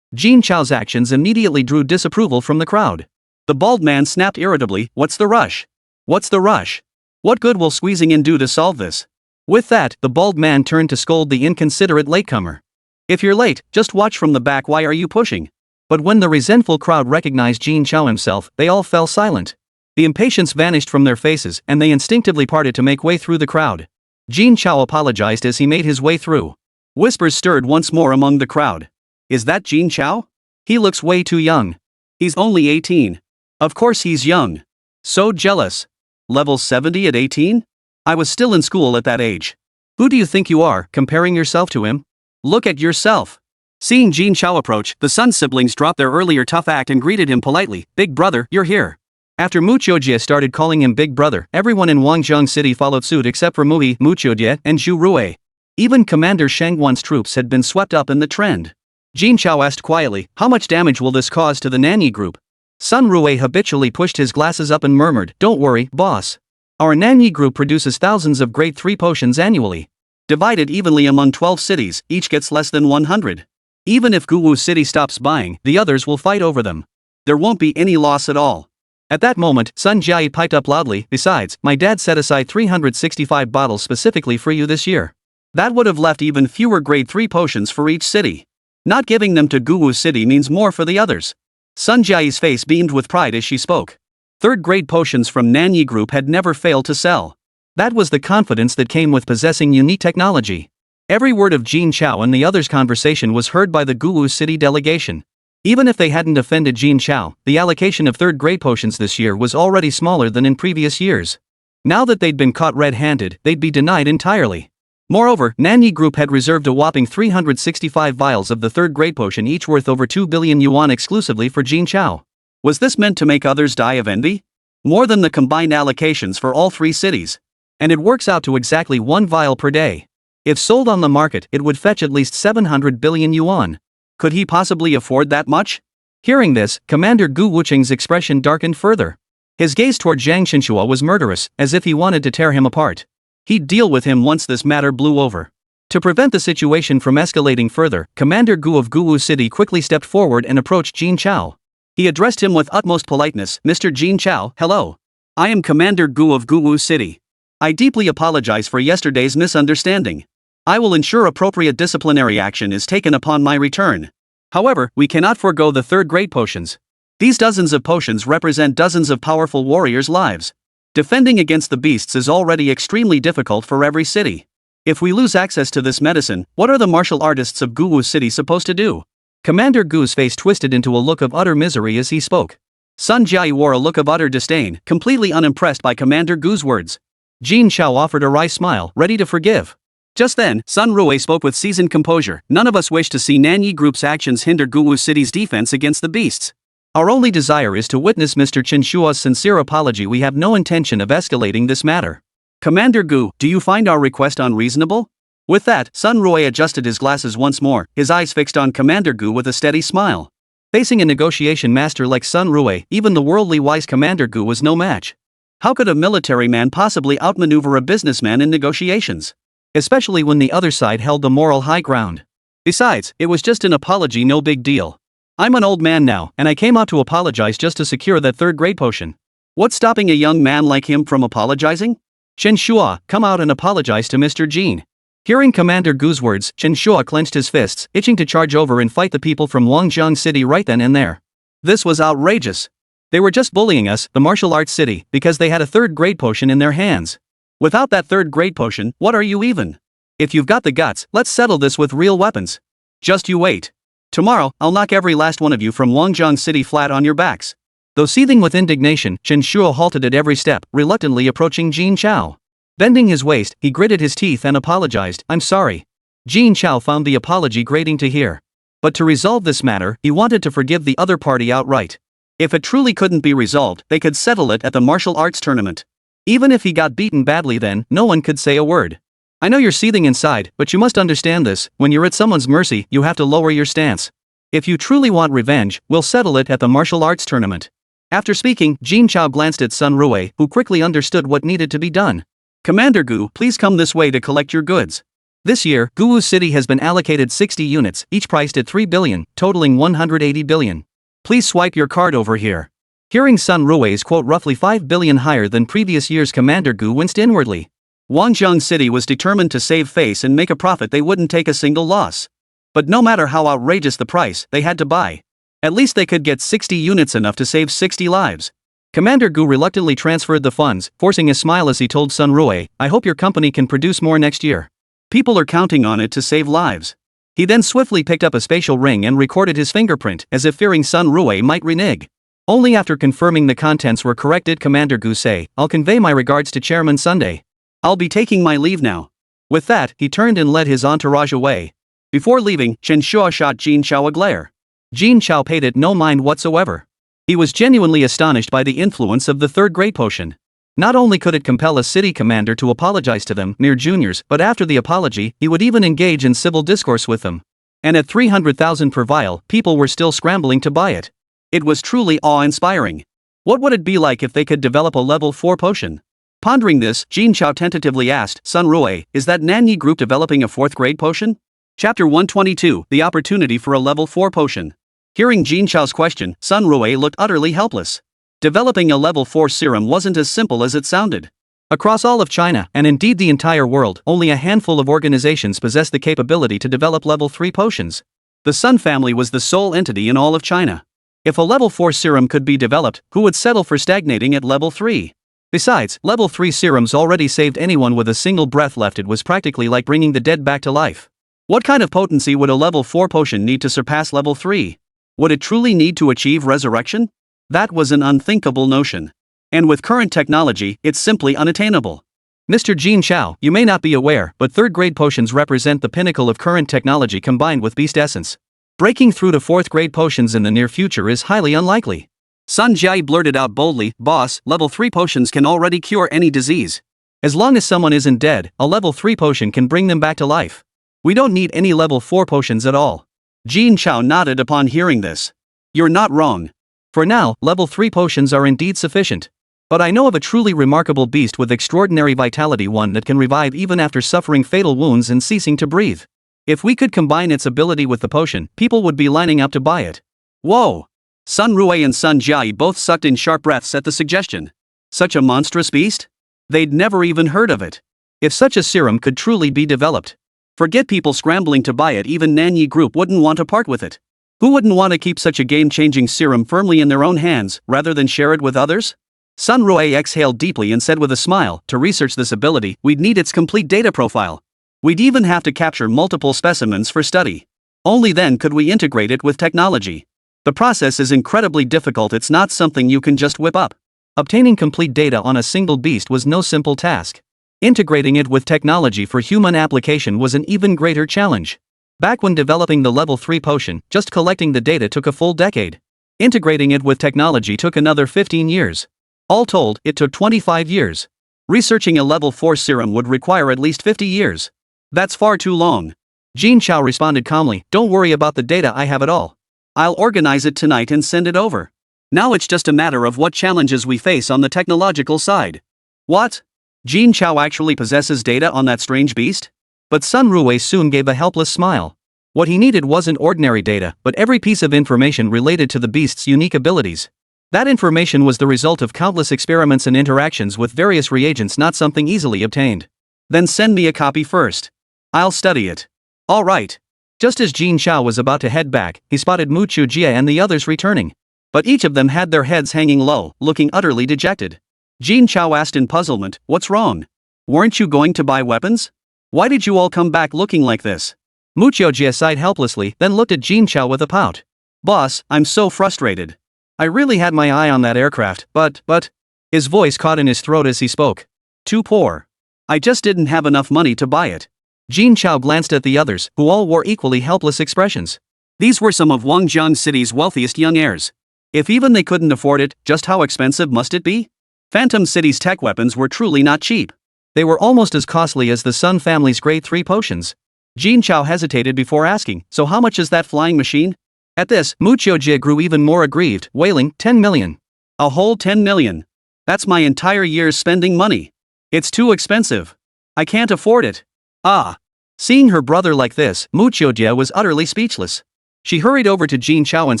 Jin Chao's actions immediately drew disapproval from the crowd. The bald man snapped irritably, What's the rush? What good will squeezing in do to solve this? With that, the bald man turned to scold the inconsiderate latecomer. If you're late, just watch from the back. Why are you pushing? But when the resentful crowd recognized Jin Chao himself, they all fell silent. The impatience vanished from their faces, and they instinctively parted to make way through the crowd. Jin Chao apologized as he made his way through. Whispers stirred once more among the crowd. Is that Jin Chao? He looks way too young. He's only 18. Of course he's young. So jealous. Level 70 at 18? I was still in school at that age. Who do you think you are, comparing yourself to him? Look at yourself. Seeing Jin Chao approach, the Sun siblings dropped their earlier tough act and greeted him politely. Big brother, you're here. After Muqiujie started calling him Big Brother, everyone in Wangjiang City followed suit except for Mui, Muqiujie, and Zhu Rui. Even Commander Shangguan's troops had been swept up in the trend. Jin Chao asked quietly, how much damage will this cause to the Nanyi group? Sun Rui habitually pushed his glasses up and murmured, Don't worry, boss. Our Nanyi group produces thousands of grade 3 potions annually. Divided evenly among 12 cities, each gets less than 100. Even if Guwu City stops buying, the others will fight over them. There won't be any loss at all. At that moment, Sun Jiai piped up loudly, besides, my dad set aside 365 bottles specifically for you this year. That would have left even fewer grade 3 potions for each city. Not giving them to Guwu City means more for the others. Sun Jiai's face beamed with pride as she spoke. Third-grade potions from Nanyi Group had never failed to sell. That was the confidence that came with possessing unique technology. Every word of Jin Chao and the others' conversation was heard by the Guwu City delegation. Even if they hadn't offended Jin Chao, the allocation of third-grade potions this year was already smaller than in previous years. Now that they'd been caught red-handed, they'd be denied entirely. Moreover, Nanyi Group had reserved a whopping 365 vials of the third-grade potion, each worth over 2 billion yuan exclusively for Jin Chao. Was this meant to make others die of envy? More than the combined allocations for all 3 cities. And it works out to exactly 1 vial per day. If sold on the market, it would fetch at least 700 billion yuan. Could he possibly afford that much? Hearing this, Commander Gu Wuqing's expression darkened further. His gaze toward Zhang Xinshua was murderous, as if he wanted to tear him apart. He'd deal with him once this matter blew over. To prevent the situation from escalating further, Commander Gu of Guwu City quickly stepped forward and approached Jin Chao. He addressed him with utmost politeness, Mr. Jin Chao, hello. I am Commander Gu of Guwu City. I deeply apologize for yesterday's misunderstanding. I will ensure appropriate disciplinary action is taken upon my return. However, we cannot forego the third-grade potions. These dozens of potions represent dozens of powerful warriors' lives. Defending against the beasts is already extremely difficult for every city. If we lose access to this medicine, what are the martial artists of Guwu City supposed to do? Commander Gu's face twisted into a look of utter misery as he spoke. Sun Jiai wore a look of utter disdain, completely unimpressed by Commander Gu's words. Jin Chao offered a wry smile, ready to forgive. Just then, Sun Rui spoke with seasoned composure. None of us wish to see Nanyi Group's actions hinder Guwu City's defense against the beasts. Our only desire is to witness Mr. Qinshua's sincere apology. We have no intention of escalating this matter. Commander Gu, do you find our request unreasonable? With that, Sun Rui adjusted his glasses once more, his eyes fixed on Commander Gu with a steady smile. Facing a negotiation master like Sun Rui, even the worldly wise Commander Gu was no match. How could a military man possibly outmaneuver a businessman in negotiations? Especially when the other side held the moral high ground. Besides, it was just an apology, no big deal. I'm an old man now, and I came out to apologize just to secure that third-grade potion. What's stopping a young man like him from apologizing? Qinshuo, come out and apologize to Mr. Jin. Hearing Commander Gu's words, Jin Chao clenched his fists, itching to charge over and fight the people from Wangjiang City right then and there. This was outrageous. They were just bullying us, the martial arts city, because they had a third-grade potion in their hands. Without that third-grade potion, what are you even? If you've got the guts, let's settle this with real weapons. Just you wait. Tomorrow, I'll knock every last one of you from Wangjiang City flat on your backs. Though seething with indignation, Jin Chao halted at every step, reluctantly approaching Jin Chao. Bending his waist, he gritted his teeth and apologized, "I'm sorry." Jin Chao found the apology grating to hear. But to resolve this matter, he wanted to forgive the other party outright. If it truly couldn't be resolved, they could settle it at the martial arts tournament. Even if he got beaten badly, then no one could say a word. I know you're seething inside, but you must understand this: when you're at someone's mercy, you have to lower your stance. If you truly want revenge, we'll settle it at the martial arts tournament. After speaking, Jin Chao glanced at Sun Rui, who quickly understood what needed to be done. Commander Gu, please come this way to collect your goods. This year, Guwu City has been allocated 60 units, each priced at 3 billion, totaling 180 billion. Please swipe your card over here. Hearing Sun Rui's quote roughly 5 billion higher than previous years, Commander Gu winced inwardly. Wangjiang City was determined to save face and make a profit. They wouldn't take a single loss. But no matter how outrageous the price, they had to buy. At least they could get 60 units, enough to save 60 lives. Commander Gu reluctantly transferred the funds, forcing a smile as he told Sun Rui, "I hope your company can produce more next year. People are counting on it to save lives." He then swiftly picked up a spatial ring and recorded his fingerprint, as if fearing Sun Rui might renege. Only after confirming the contents were correct did Commander Gu say, "I'll convey my regards to Chairman Sunday. I'll be taking my leave now." With that, he turned and led his entourage away. Before leaving, Jin Chao shot Jin Chao a glare. Jin Chao paid it no mind whatsoever. He was genuinely astonished by the influence of the third-grade potion. Not only could it compel a city commander to apologize to them, mere juniors, but after the apology, he would even engage in civil discourse with them. And at 300,000 per vial, people were still scrambling to buy it. It was truly awe-inspiring. What would it be like if they could develop a level 4 potion? Pondering this, Jin Chao tentatively asked, "Sun Rui, is that Nanyi group developing a 4th-grade potion?" Chapter 122, The Opportunity for a Level 4 Potion. Hearing Jin Chao's question, Sun Rui looked utterly helpless. Developing a level 4 serum wasn't as simple as it sounded. Across all of China, and indeed the entire world, only a handful of organizations possessed the capability to develop level 3 potions. The Sun family was the sole entity in all of China. If a level 4 serum could be developed, who would settle for stagnating at level 3? Besides, level 3 serums already saved anyone with a single breath left. It was practically like bringing the dead back to life. What kind of potency would a level 4 potion need to surpass level 3? Would it truly need to achieve resurrection? That was an unthinkable notion. And with current technology, it's simply unattainable. Mr. Jin Chao, you may not be aware, but third-grade potions represent the pinnacle of current technology combined with beast essence. Breaking through to 4th-grade potions in the near future is highly unlikely. Sun Jia blurted out boldly, "Boss, level 3 potions can already cure any disease. As long as someone isn't dead, a level 3 potion can bring them back to life. We don't need any level 4 potions at all." Jin Chao nodded upon hearing this. "You're not wrong. For now, level 3 potions are indeed sufficient. But I know of a truly remarkable beast with extraordinary vitality, one that can revive even after suffering fatal wounds and ceasing to breathe. If we could combine its ability with the potion, people would be lining up to buy it." Whoa! Sun Rui and Sun Jia both sucked in sharp breaths at the suggestion. Such a monstrous beast? They'd never even heard of it. If such a serum could truly be developed, forget people scrambling to buy it, even Nanyi Group wouldn't want to part with it. Who wouldn't want to keep such a game-changing serum firmly in their own hands, rather than share it with others? Sun Rui exhaled deeply and said with a smile, "To research this ability, we'd need its complete data profile. We'd even have to capture multiple specimens for study. Only then could we integrate it with technology. The process is incredibly difficult. It's not something you can just whip up." Obtaining complete data on a single beast was no simple task. Integrating it with technology for human application was an even greater challenge. Back when developing the level 3 potion, just collecting the data took a full decade. Integrating it with technology took another 15 years. All told, it took 25 years. Researching a level 4 serum would require at least 50 years. That's far too long. Jin Chao responded calmly, "Don't worry about the data, I have it all. I'll organize it tonight and send it over. Now it's just a matter of what challenges we face on the technological side." What? Jin Chao actually possesses data on that strange beast? But Sun Rui soon gave a helpless smile. What he needed wasn't ordinary data, but every piece of information related to the beast's unique abilities. That information was the result of countless experiments and interactions with various reagents, not something easily obtained. "Then send me a copy first. I'll study it. Alright. Just as Jin Chao was about to head back, he spotted Mu Chuejie and the others returning. But each of them had their heads hanging low, looking utterly dejected. Jin Chao asked in puzzlement, "What's wrong? Weren't you going to buy weapons? Why did you all come back looking like this?" Mu Chuejie sighed helplessly, then looked at Jin Chao with a pout. "Boss, I'm so frustrated. I really had my eye on that aircraft, but. His voice caught in his throat as he spoke. Too poor. I just didn't have enough money to buy it." Jin Chao glanced at the others, who all wore equally helpless expressions. These were some of Wangjian City's wealthiest young heirs. If even they couldn't afford it, just how expensive must it be? Phantom City's tech weapons were truly not cheap. They were almost as costly as the Sun family's Grade 3 potions. Jin Chao hesitated before asking, "So how much is that flying machine?" At this, Mu Chuejie grew even more aggrieved, wailing, 10 million. A whole 10 million. That's my entire year's spending money. It's too expensive. I can't afford it. Ah. Seeing her brother like this, Mu Chuejie was utterly speechless. She hurried over to Jin Chao and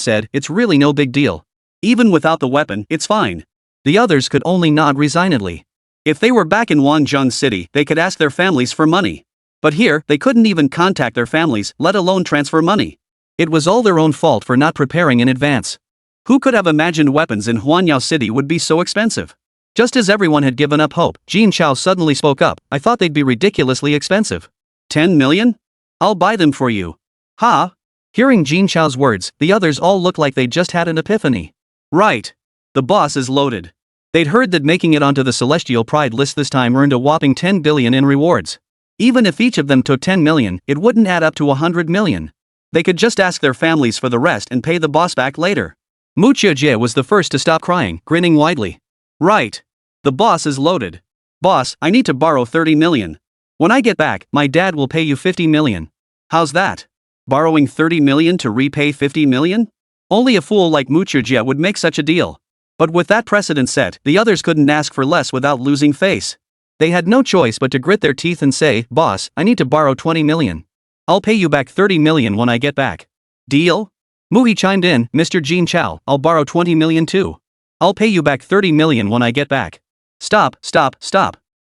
said, "It's really no big deal. Even without the weapon, it's fine." The others could only nod resignedly. If they were back in Wangjian City, they could ask their families for money. But here, they couldn't even contact their families, let alone transfer money. It was all their own fault for not preparing in advance. Who could have imagined weapons in Huanyao City would be so expensive? Just as everyone had given up hope, Jin Chao suddenly spoke up. "I thought they'd be ridiculously expensive." 10 million? I'll buy them for you. Ha! Hearing Jin Chao's words, the others all looked like they'd just had an epiphany. Right. The boss is loaded. They'd heard that making it onto the Celestial Pride list this time earned a whopping 10 billion in rewards. Even if each of them took 10 million, it wouldn't add up to 100 million. They could just ask their families for the rest and pay the boss back later. Mu Chuejie was the first to stop crying, grinning widely. Right. The boss is loaded. Boss, I need to borrow 30 million. When I get back, my dad will pay you 50 million. How's that? Borrowing 30 million to repay 50 million? Only a fool like Mu Chuejie would make such a deal. But with that precedent set, the others couldn't ask for less without losing face. They had no choice but to grit their teeth and say, "Boss, I need to borrow 20 million. I'll pay you back 30 million when I get back." Deal? Mu chimed in, "Mr. Jin Chao, I'll borrow 20 million too. I'll pay you back 30 million when I get back." Stop.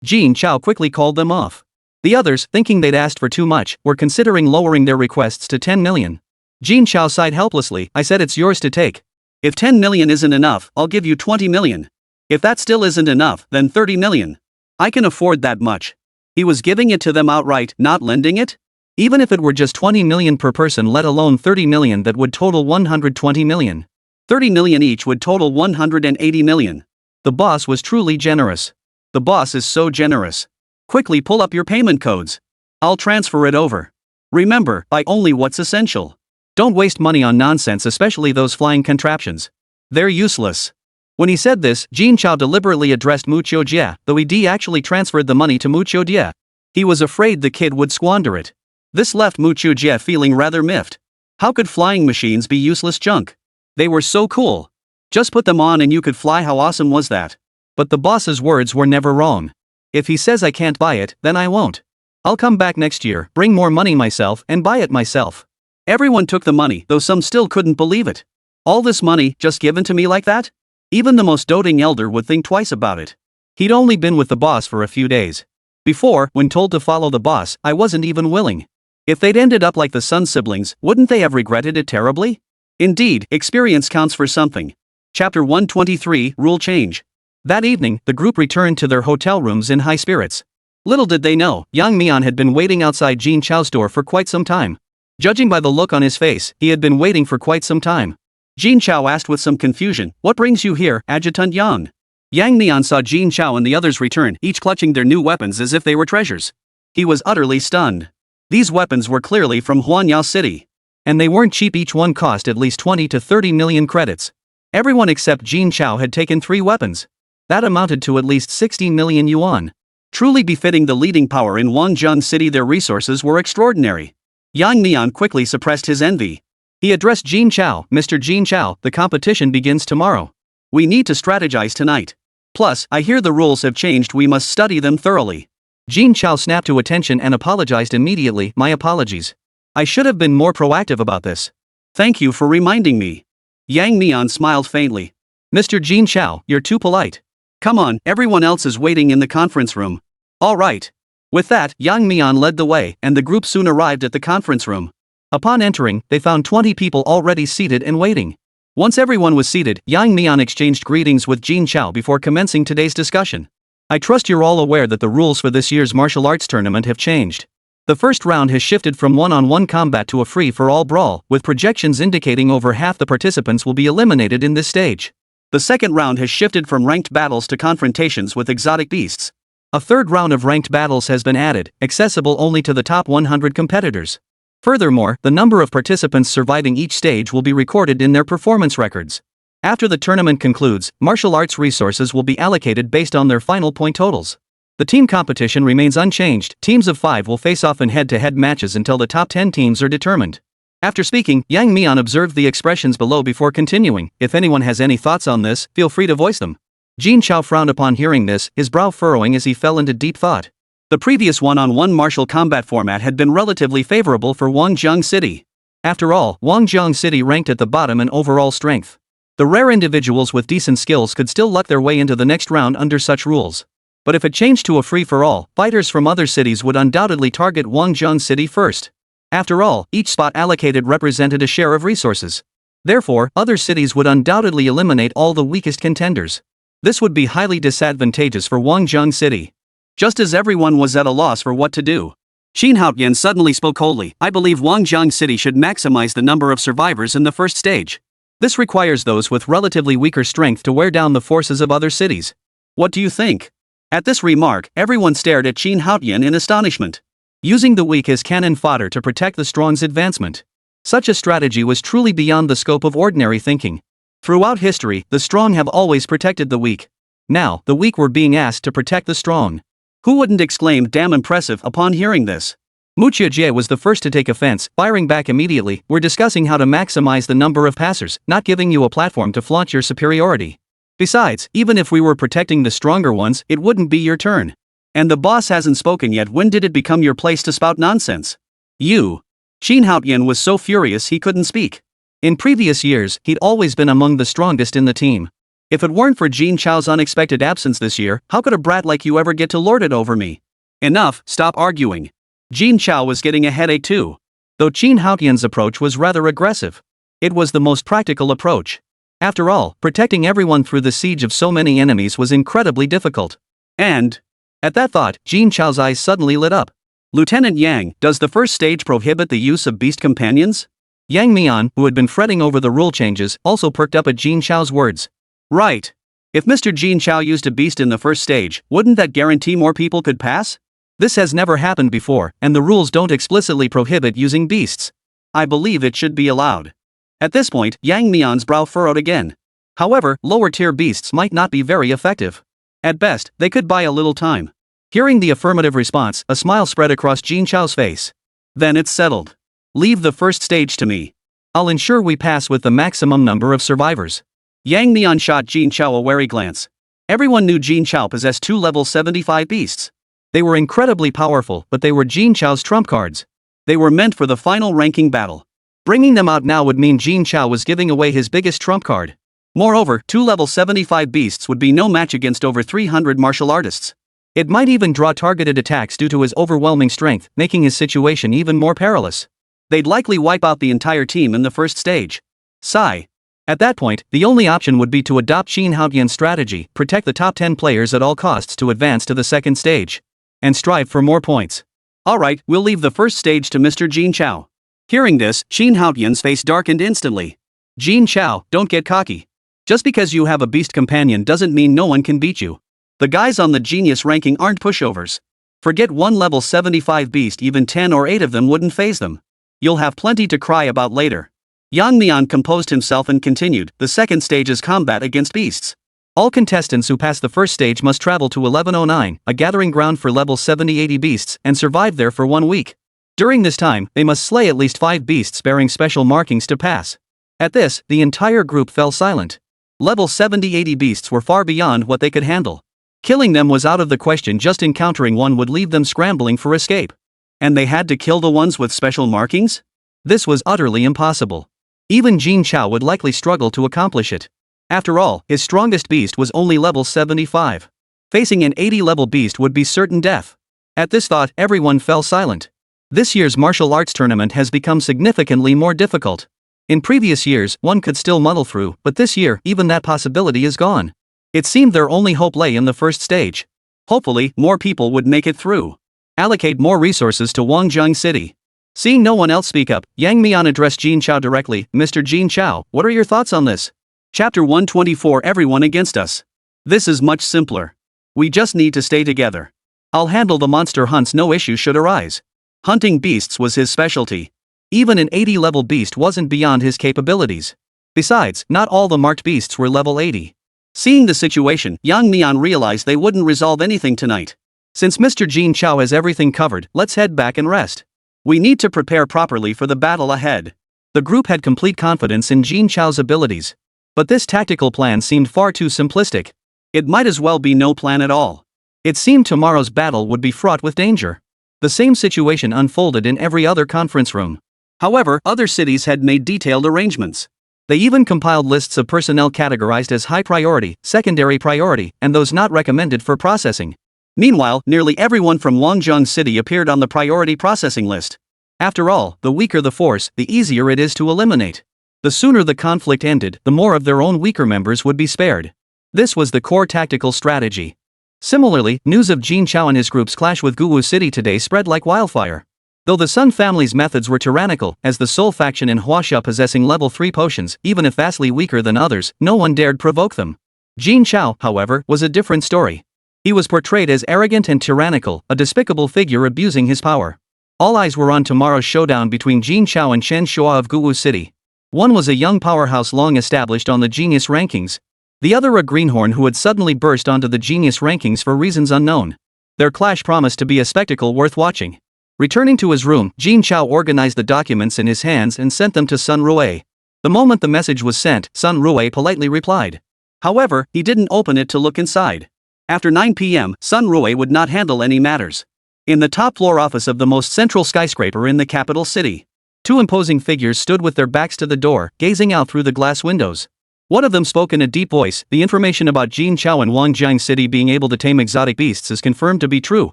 Jin Chao quickly called them off. The others, thinking they'd asked for too much, were considering lowering their requests to 10 million. Jin Chao sighed helplessly. "I said it's yours to take. If 10 million isn't enough, I'll give you 20 million. If that still isn't enough, then 30 million. I can afford that much." He was giving it to them outright, not lending it? Even if it were just 20 million per person, let alone 30 million, that would total 120 million. 30 million each would total 180 million. The boss was truly generous. The boss is so generous. Quickly pull up your payment codes. I'll transfer it over. Remember, buy only what's essential. Don't waste money on nonsense, especially those flying contraptions. They're useless. When he said this, Jin Chao deliberately addressed Mu Chuejie, though he actually transferred the money to Mu Chuejie. He was afraid the kid would squander it. This left Mu Chuejie feeling rather miffed. How could flying machines be useless junk? They were so cool. Just put them on and you could fly. How awesome was that? But the boss's words were never wrong. If he says I can't buy it, then I won't. I'll come back next year, bring more money myself, and buy it myself. Everyone took the money, though some still couldn't believe it. All this money, just given to me like that? Even the most doting elder would think twice about it. He'd only been with the boss for a few days. Before, when told to follow the boss, I wasn't even willing. If they'd ended up like the Sun siblings, wouldn't they have regretted it terribly? Indeed, experience counts for something. Chapter 123, Rule Change. That evening, the group returned to their hotel rooms in high spirits. Little did they know, Yang Mian had been waiting outside Jin Chao's door for quite some time. Judging by the look on his face, he had been waiting for quite some time. Jin Chao asked with some confusion, "What brings you here, Adjutant Yang?" Yang Mian saw Jin Chao and the others return, each clutching their new weapons as if they were treasures. He was utterly stunned. These weapons were clearly from Huanyao City. And they weren't cheap. Each one cost at least 20 to 30 million credits. Everyone except Jin Chao had taken 3 weapons. That amounted to at least 16 million yuan. Truly befitting the leading power in Wangjian City, their resources were extraordinary. Yang Mian quickly suppressed his envy. He addressed Jin Chao, "Mr. Jin Chao, the competition begins tomorrow. We need to strategize tonight. Plus, I hear the rules have changed. We must study them thoroughly." Jin Chao snapped to attention and apologized immediately. "My apologies. I should have been more proactive about this." "Thank you for reminding me." Yang Mian smiled faintly. "Mr. Jin Chao, you're too polite. Come on, everyone else is waiting in the conference room." "All right. With that, Yang Mian led the way, and the group soon arrived at the conference room. Upon entering, they found 20 people already seated and waiting. Once everyone was seated, Yang Mian exchanged greetings with Jin Chao before commencing today's discussion. I trust you're all aware that the rules for this year's martial arts tournament have changed. The first round has shifted from one-on-one combat to a free-for-all brawl, with projections indicating over half the participants will be eliminated in this stage. The second round has shifted from ranked battles to confrontations with exotic beasts. A third round of ranked battles has been added, accessible only to the top 100 competitors. Furthermore, the number of participants surviving each stage will be recorded in their performance records. After the tournament concludes, martial arts resources will be allocated based on their final point totals. The team competition remains unchanged. Teams of 5 will face off in head-to-head matches until the top 10 teams are determined. After speaking, Yang Mian observed the expressions below before continuing. If anyone has any thoughts on this, feel free to voice them. Jin Chao frowned upon hearing this, his brow furrowing as he fell into deep thought. The previous one-on-one martial combat format had been relatively favorable for Wangjiang City. After all, Wangjiang City ranked at the bottom in overall strength. The rare individuals with decent skills could still luck their way into the next round under such rules. But if it changed to a free-for-all, fighters from other cities would undoubtedly target Wangjiang City first. After all, each spot allocated represented a share of resources. Therefore, other cities would undoubtedly eliminate all the weakest contenders. This would be highly disadvantageous for Wangjiang City. Just as everyone was at a loss for what to do, Xin Haoyan suddenly spoke coldly. I believe Wangjiang City should maximize the number of survivors in the first stage. This requires those with relatively weaker strength to wear down the forces of other cities. What do you think? At this remark, everyone stared at Xin Haoyan in astonishment. Using the weak as cannon fodder to protect the strong's advancement. Such a strategy was truly beyond the scope of ordinary thinking. Throughout history, the strong have always protected the weak. Now, the weak were being asked to protect the strong. Who wouldn't exclaim damn impressive upon hearing this? Mu Qiejie was the first to take offense, firing back immediately. We're discussing how to maximize the number of passers, not giving you a platform to flaunt your superiority. Besides, even if we were protecting the stronger ones, it wouldn't be your turn. And the boss hasn't spoken yet. When did it become your place to spout nonsense? You. Xin Haoyan was so furious he couldn't speak. In previous years, he'd always been among the strongest in the team. If it weren't for Jin Chao's unexpected absence this year, how could a brat like you ever get to lord it over me? Enough, stop arguing. Jin Chao was getting a headache too. Though Xin Haoyan's approach was rather aggressive. It was the most practical approach. After all, protecting everyone through the siege of so many enemies was incredibly difficult. And, at that thought, Jin Chao's eyes suddenly lit up. Lieutenant Yang, does the first stage prohibit the use of beast companions? Yang Mian, who had been fretting over the rule changes, also perked up at Jin Chao's words. Right. If Mr. Jin Chao used a beast in the first stage, wouldn't that guarantee more people could pass? This has never happened before, and the rules don't explicitly prohibit using beasts. I believe it should be allowed. At this point, Yang Mian's brow furrowed again. However, lower-tier beasts might not be very effective. At best, they could buy a little time. Hearing the affirmative response, a smile spread across Jin Chao's face. Then it's settled. Leave the first stage to me. I'll ensure we pass with the maximum number of survivors. Yang Mian shot Jin Chao a wary glance. Everyone knew Jin Chao possessed 2 level 75 beasts. They were incredibly powerful, but they were Jin Chao's trump cards. They were meant for the final ranking battle. Bringing them out now would mean Jin Chao was giving away his biggest trump card. Moreover, 2 level 75 beasts would be no match against over 300 martial artists. It might even draw targeted attacks due to his overwhelming strength, making his situation even more perilous. They'd likely wipe out the entire team in the first stage. Sigh. At that point, the only option would be to adopt Xin Haoyan's strategy, protect the top 10 players at all costs to advance to the second stage. And strive for more points. Alright, we'll leave the first stage to Mr. Jin Chao. Hearing this, Xin Haoyan's face darkened instantly. Jin Chao, don't get cocky. Just because you have a beast companion doesn't mean no one can beat you. The guys on the genius ranking aren't pushovers. Forget 1 level 75 beast, even 10 or 8 of them wouldn't faze them. You'll have plenty to cry about later. Yang Mian composed himself and continued, the second stage is combat against beasts. All contestants who pass the first stage must travel to 1109, a gathering ground for level 70-80 beasts, and survive there for 1 week. During this time, they must slay at least 5 beasts bearing special markings to pass. At this, the entire group fell silent. Level 70-80 beasts were far beyond what they could handle. Killing them was out of the question. Just encountering one would leave them scrambling for escape. And they had to kill the ones with special markings? This was utterly impossible. Even Jin Chao would likely struggle to accomplish it. After all, his strongest beast was only level 75. Facing an 80-level beast would be certain death. At this thought, everyone fell silent. This year's martial arts tournament has become significantly more difficult. In previous years, one could still muddle through, but this year, even that possibility is gone. It seemed their only hope lay in the first stage. Hopefully, more people would make it through. Allocate more resources to Wangjing City. Seeing no one else speak up, Yang Mian addressed Jin Chao directly. Mr. Jin Chao, what are your thoughts on this? Chapter 124 Everyone Against Us. This is much simpler. We just need to stay together. I'll handle the monster hunts, no issue should arise. Hunting beasts was his specialty. Even an 80-level beast wasn't beyond his capabilities. Besides, not all the marked beasts were level 80. Seeing the situation, Yang Mian realized they wouldn't resolve anything tonight. Since Mr. Jin Chao has everything covered, let's head back and rest. We need to prepare properly for the battle ahead. The group had complete confidence in Jin Chao's abilities. But this tactical plan seemed far too simplistic. It might as well be no plan at all. It seemed tomorrow's battle would be fraught with danger. The same situation unfolded in every other conference room. However, other cities had made detailed arrangements. They even compiled lists of personnel categorized as high priority, secondary priority, and those not recommended for processing. Meanwhile, nearly everyone from Wangjing City appeared on the priority processing list. After all, the weaker the force, the easier it is to eliminate. The sooner the conflict ended, the more of their own weaker members would be spared. This was the core tactical strategy. Similarly, news of Jin Chao and his group's clash with Guwu City today spread like wildfire. Though the Sun family's methods were tyrannical, as the sole faction in Huaxia possessing level 3 potions, even if vastly weaker than others, no one dared provoke them. Jin Chao, however, was a different story. He was portrayed as arrogant and tyrannical, a despicable figure abusing his power. All eyes were on tomorrow's showdown between Jin Chao and Chen Shua of Guwu City. One was a young powerhouse long established on the genius rankings. The other a greenhorn who had suddenly burst onto the genius rankings for reasons unknown. Their clash promised to be a spectacle worth watching. Returning to his room, Jin Chao organized the documents in his hands and sent them to Sun Rui. The moment the message was sent, Sun Rui politely replied. However, he didn't open it to look inside. After 9 p.m., Sun Rui would not handle any matters. In the top floor office of the most central skyscraper in the capital city, two imposing figures stood with their backs to the door, gazing out through the glass windows. One of them spoke in a deep voice. The information about Jin Chao and Wangjing City being able to tame exotic beasts is confirmed to be true,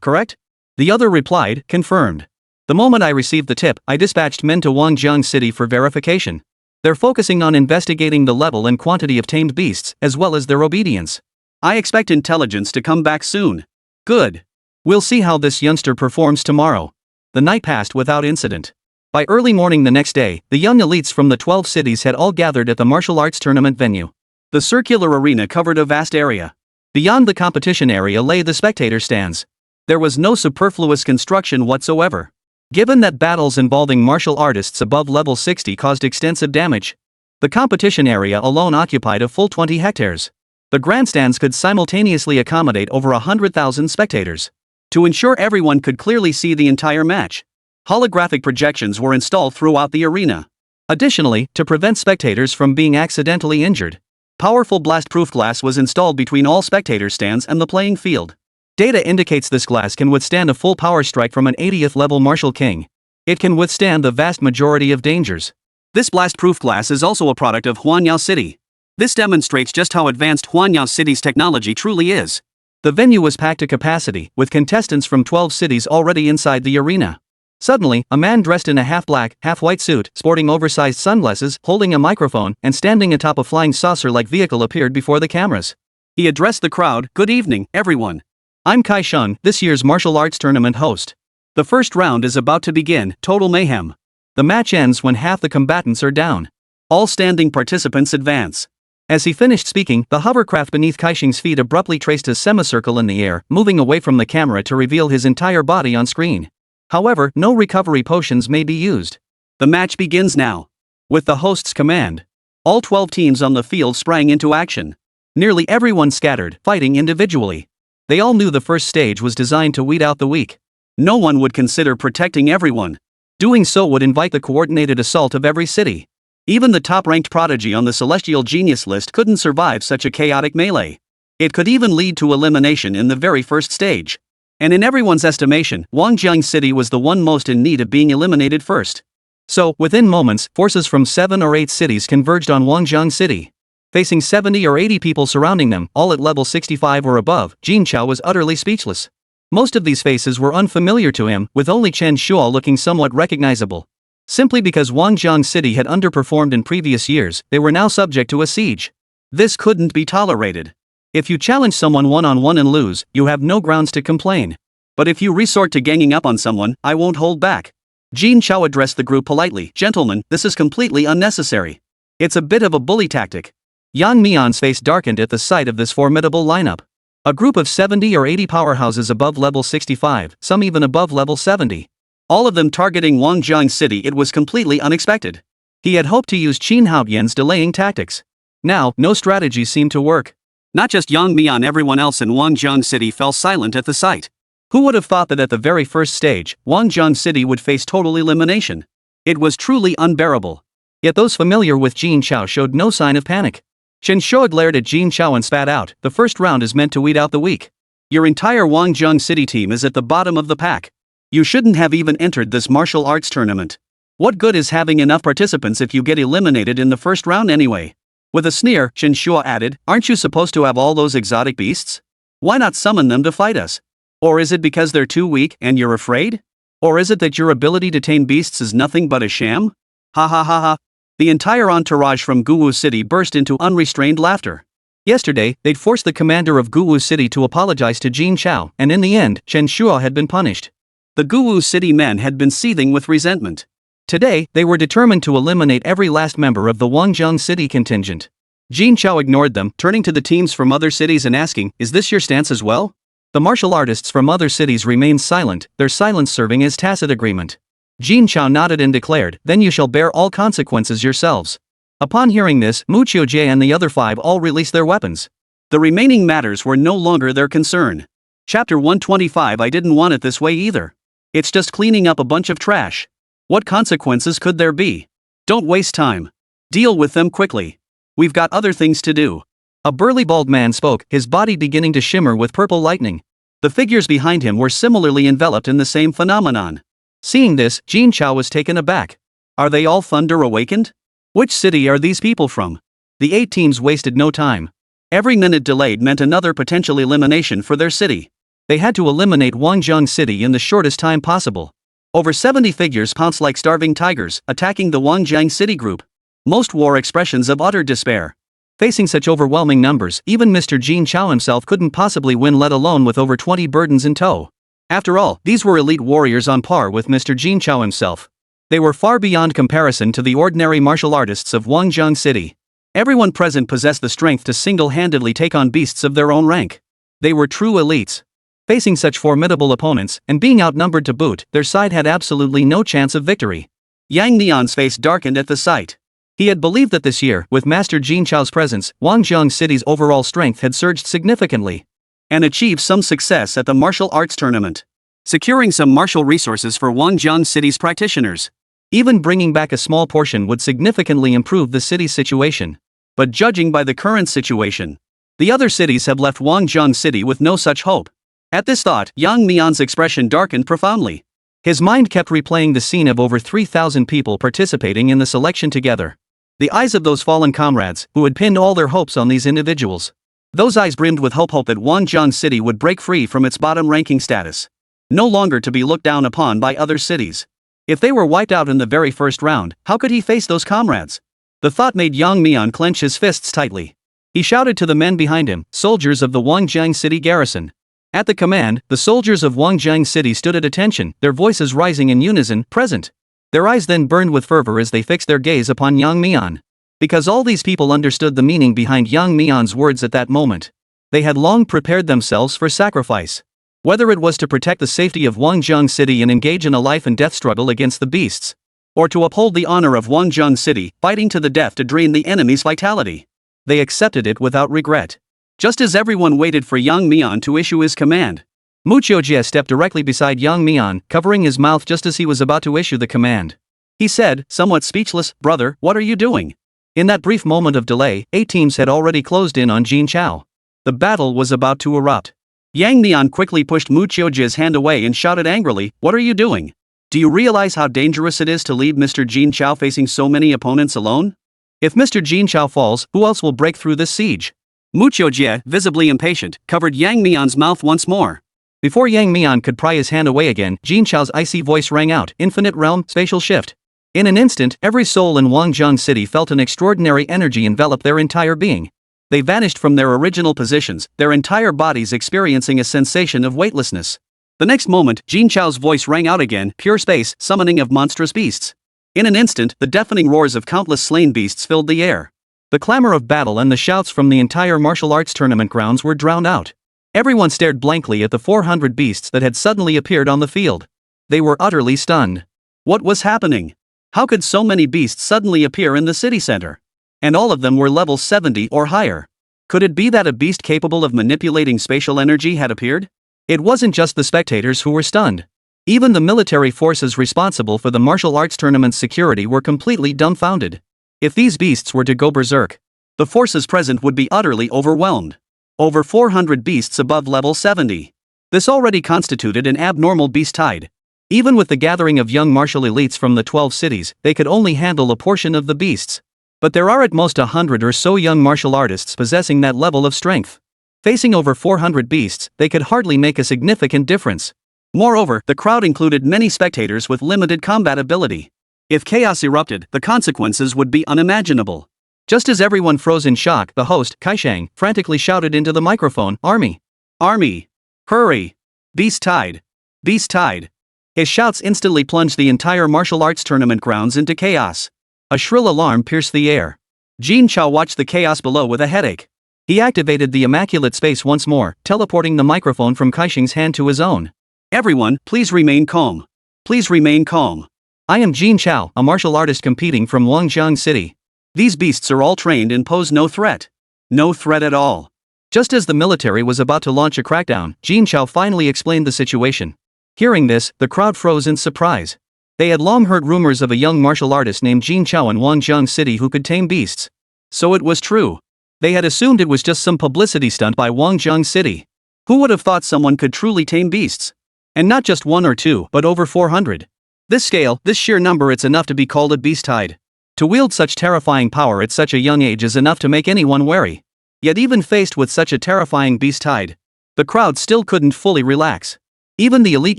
correct? The other replied, confirmed. The moment I received the tip, I dispatched men to Wangjing City for verification. They're focusing on investigating the level and quantity of tamed beasts, as well as their obedience. I expect intelligence to come back soon. Good. We'll see how this youngster performs tomorrow. The night passed without incident. By early morning the next day, the young elites from the 12 cities had all gathered at the martial arts tournament venue. The circular arena covered a vast area. Beyond the competition area lay the spectator stands. There was no superfluous construction whatsoever. Given that battles involving martial artists above level 60 caused extensive damage, the competition area alone occupied a full 20 hectares. The grandstands could simultaneously accommodate over 100,000 spectators. To ensure everyone could clearly see the entire match, holographic projections were installed throughout the arena. Additionally, to prevent spectators from being accidentally injured, powerful blast-proof glass was installed between all spectator stands and the playing field. Data indicates this glass can withstand a full power strike from an 80th level martial king. It can withstand the vast majority of dangers. This blast-proof glass is also a product of Huanyao City. This demonstrates just how advanced Huanyao City's technology truly is. The venue was packed to capacity, with contestants from 12 cities already inside the arena. Suddenly, a man dressed in a half-black, half-white suit, sporting oversized sunglasses, holding a microphone, and standing atop a flying saucer-like vehicle appeared before the cameras. He addressed the crowd. Good evening, everyone. I'm Kai Shun, this year's martial arts tournament host. The first round is about to begin, total mayhem. The match ends when half the combatants are down. All standing participants advance. As he finished speaking, the hovercraft beneath Kaixing's feet abruptly traced a semicircle in the air, moving away from the camera to reveal his entire body on screen. However, no recovery potions may be used. The match begins now. With the host's command, all 12 teams on the field sprang into action. Nearly everyone scattered, fighting individually. They all knew the first stage was designed to weed out the weak. No one would consider protecting everyone. Doing so would invite the coordinated assault of every city. Even the top-ranked prodigy on the celestial genius list couldn't survive such a chaotic melee. It could even lead to elimination in the very first stage. And in everyone's estimation, Wangjing City was the one most in need of being eliminated first. So, within moments, forces from 7 or 8 cities converged on Wangjing City. Facing 70 or 80 people surrounding them, all at level 65 or above, Jin Chao was utterly speechless. Most of these faces were unfamiliar to him, with only Chen Shuo looking somewhat recognizable. Simply because Wangjiang City had underperformed in previous years, they were now subject to a siege. This couldn't be tolerated. If you challenge someone one-on-one and lose, you have no grounds to complain. But if you resort to ganging up on someone, I won't hold back. Jin Chao addressed the group politely. Gentlemen, this is completely unnecessary. It's a bit of a bully tactic. Yang Mian's face darkened at the sight of this formidable lineup. A group of 70 or 80 powerhouses above level 65, some even above level 70. All of them targeting Wangjiang City. It was completely unexpected. He had hoped to use Qin Haoyan's delaying tactics. Now, no strategy seemed to work. Not just Yang Mian, everyone else in Wangjiang City fell silent at the sight. Who would have thought that at the very first stage, Wangjiang City would face total elimination? It was truly unbearable. Yet those familiar with Jin Chao showed no sign of panic. Chen Shuo glared at Jin Chao and spat out, "The first round is meant to weed out the weak. Your entire Wangjiang City team is at the bottom of the pack. You shouldn't have even entered this martial arts tournament. What good is having enough participants if you get eliminated in the first round anyway?" With a sneer, Chen Shuo added, "Aren't you supposed to have all those exotic beasts? Why not summon them to fight us? Or is it because they're too weak and you're afraid? Or is it that your ability to tame beasts is nothing but a sham?" Ha ha ha ha. The entire entourage from Guwu City burst into unrestrained laughter. Yesterday, they'd forced the commander of Guwu City to apologize to Jin Chao, and in the end, Chen Shuo had been punished. The Guwu City men had been seething with resentment. Today, they were determined to eliminate every last member of the Wangjiang City contingent. Jin Chao ignored them, turning to the teams from other cities and asking, "Is this your stance as well?" The martial artists from other cities remained silent, their silence serving as tacit agreement. Jin Chao nodded and declared, "Then you shall bear all consequences yourselves." Upon hearing this, Mu Qiujie and the other 5 all released their weapons. The remaining matters were no longer their concern. Chapter 125. I didn't want it this way either. It's just cleaning up a bunch of trash. What consequences could there be? Don't waste time. Deal with them quickly. We've got other things to do. A burly bald man spoke, his body beginning to shimmer with purple lightning. The figures behind him were similarly enveloped in the same phenomenon. Seeing this, Jin Chao was taken aback. Are they all thunder awakened? Which city are these people from? The 8 teams wasted no time. Every minute delayed meant another potential elimination for their city. They had to eliminate Wangjiang City in the shortest time possible. Over 70 figures pounced like starving tigers, attacking the Wangjiang City group. Most wore expressions of utter despair. Facing such overwhelming numbers, even Mr. Jin Chao himself couldn't possibly win, let alone with over 20 burdens in tow. After all, these were elite warriors on par with Mr. Jin Chao himself. They were far beyond comparison to the ordinary martial artists of Wangjiang City. Everyone present possessed the strength to single-handedly take on beasts of their own rank. They were true elites. Facing such formidable opponents, and being outnumbered to boot, their side had absolutely no chance of victory. Yang Nian's face darkened at the sight. He had believed that this year, with Master Jin Chao's presence, Wangjiang City's overall strength had surged significantly. And achieved some success at the martial arts tournament. Securing some martial resources for Wangjiang City's practitioners. Even bringing back a small portion would significantly improve the city's situation. But judging by the current situation, the other cities have left Wangjiang City with no such hope. At this thought, Yang Mian's expression darkened profoundly. His mind kept replaying the scene of over 3,000 people participating in the selection together. The eyes of those fallen comrades, who had pinned all their hopes on these individuals. Those eyes brimmed with hope that Wangjiang City would break free from its bottom ranking status. No longer to be looked down upon by other cities. If they were wiped out in the very first round, how could he face those comrades? The thought made Yang Mian clench his fists tightly. He shouted to the men behind him, "Soldiers of the Wangjiang City garrison." At the command, the soldiers of Wangjiang City stood at attention, their voices rising in unison, "Present." Their eyes then burned with fervor as they fixed their gaze upon Yang Mian. Because all these people understood the meaning behind Yang Mian's words at that moment. They had long prepared themselves for sacrifice. Whether it was to protect the safety of Wangjiang City and engage in a life and death struggle against the beasts. Or to uphold the honor of Wangjiang City, fighting to the death to drain the enemy's vitality. They accepted it without regret. Just as everyone waited for Yang Mian to issue his command. Mu Qiujie stepped directly beside Yang Mian, covering his mouth just as he was about to issue the command. He said, somewhat speechless, "Brother, what are you doing?" In that brief moment of delay, 8 teams had already closed in on Jin Chao. The battle was about to erupt. Yang Nian quickly pushed Mu Qiujie's hand away and shouted angrily, "What are you doing? Do you realize how dangerous it is to leave Mr. Jin Chao facing so many opponents alone? If Mr. Jin Chao falls, who else will break through this siege?" Mu Qiujie, visibly impatient, covered Yang Mian's mouth once more. Before Yang Mian could pry his hand away again, Jin Chao's icy voice rang out, "Infinite realm, spatial shift." In an instant, every soul in Wangjiang City felt an extraordinary energy envelop their entire being. They vanished from their original positions, their entire bodies experiencing a sensation of weightlessness. The next moment, Jin Chao's voice rang out again, "Pure space, summoning of monstrous beasts." In an instant, the deafening roars of countless slain beasts filled the air. The clamor of battle and the shouts from the entire martial arts tournament grounds were drowned out. Everyone stared blankly at the 400 beasts that had suddenly appeared on the field. They were utterly stunned. What was happening? How could so many beasts suddenly appear in the city center? And all of them were level 70 or higher. Could it be that a beast capable of manipulating spatial energy had appeared? It wasn't just the spectators who were stunned. Even the military forces responsible for the martial arts tournament's security were completely dumbfounded. If these beasts were to go berserk, the forces present would be utterly overwhelmed. Over 400 beasts above level 70. This already constituted an abnormal beast tide. Even with the gathering of young martial elites from the 12 cities, they could only handle a portion of the beasts. But there are at most 100 or so young martial artists possessing that level of strength. Facing over 400 beasts, they could hardly make a significant difference. Moreover, the crowd included many spectators with limited combat ability. If chaos erupted, the consequences would be unimaginable. Just as everyone froze in shock, the host, Kaishang, frantically shouted into the microphone, "Army! Army! Hurry! Beast tide! Beast tide!" His shouts instantly plunged the entire martial arts tournament grounds into chaos. A shrill alarm pierced the air. Jin Chao watched the chaos below with a headache. He activated the immaculate space once more, teleporting the microphone from Kaishang's hand to his own. "Everyone, please remain calm. Please remain calm. I am Jin Chao, a martial artist competing from Wangjiang City. These beasts are all trained and pose no threat. No threat at all." Just as the military was about to launch a crackdown, Jin Chao finally explained the situation. Hearing this, the crowd froze in surprise. They had long heard rumors of a young martial artist named Jin Chao in Wangjiang City who could tame beasts. So it was true. They had assumed it was just some publicity stunt by Wangjiang City. Who would have thought someone could truly tame beasts? And not just one or two, but over 400. This scale, this sheer number, it's enough to be called a beast tide. To wield such terrifying power at such a young age is enough to make anyone wary. Yet even faced with such a terrifying beast tide, the crowd still couldn't fully relax. Even the elite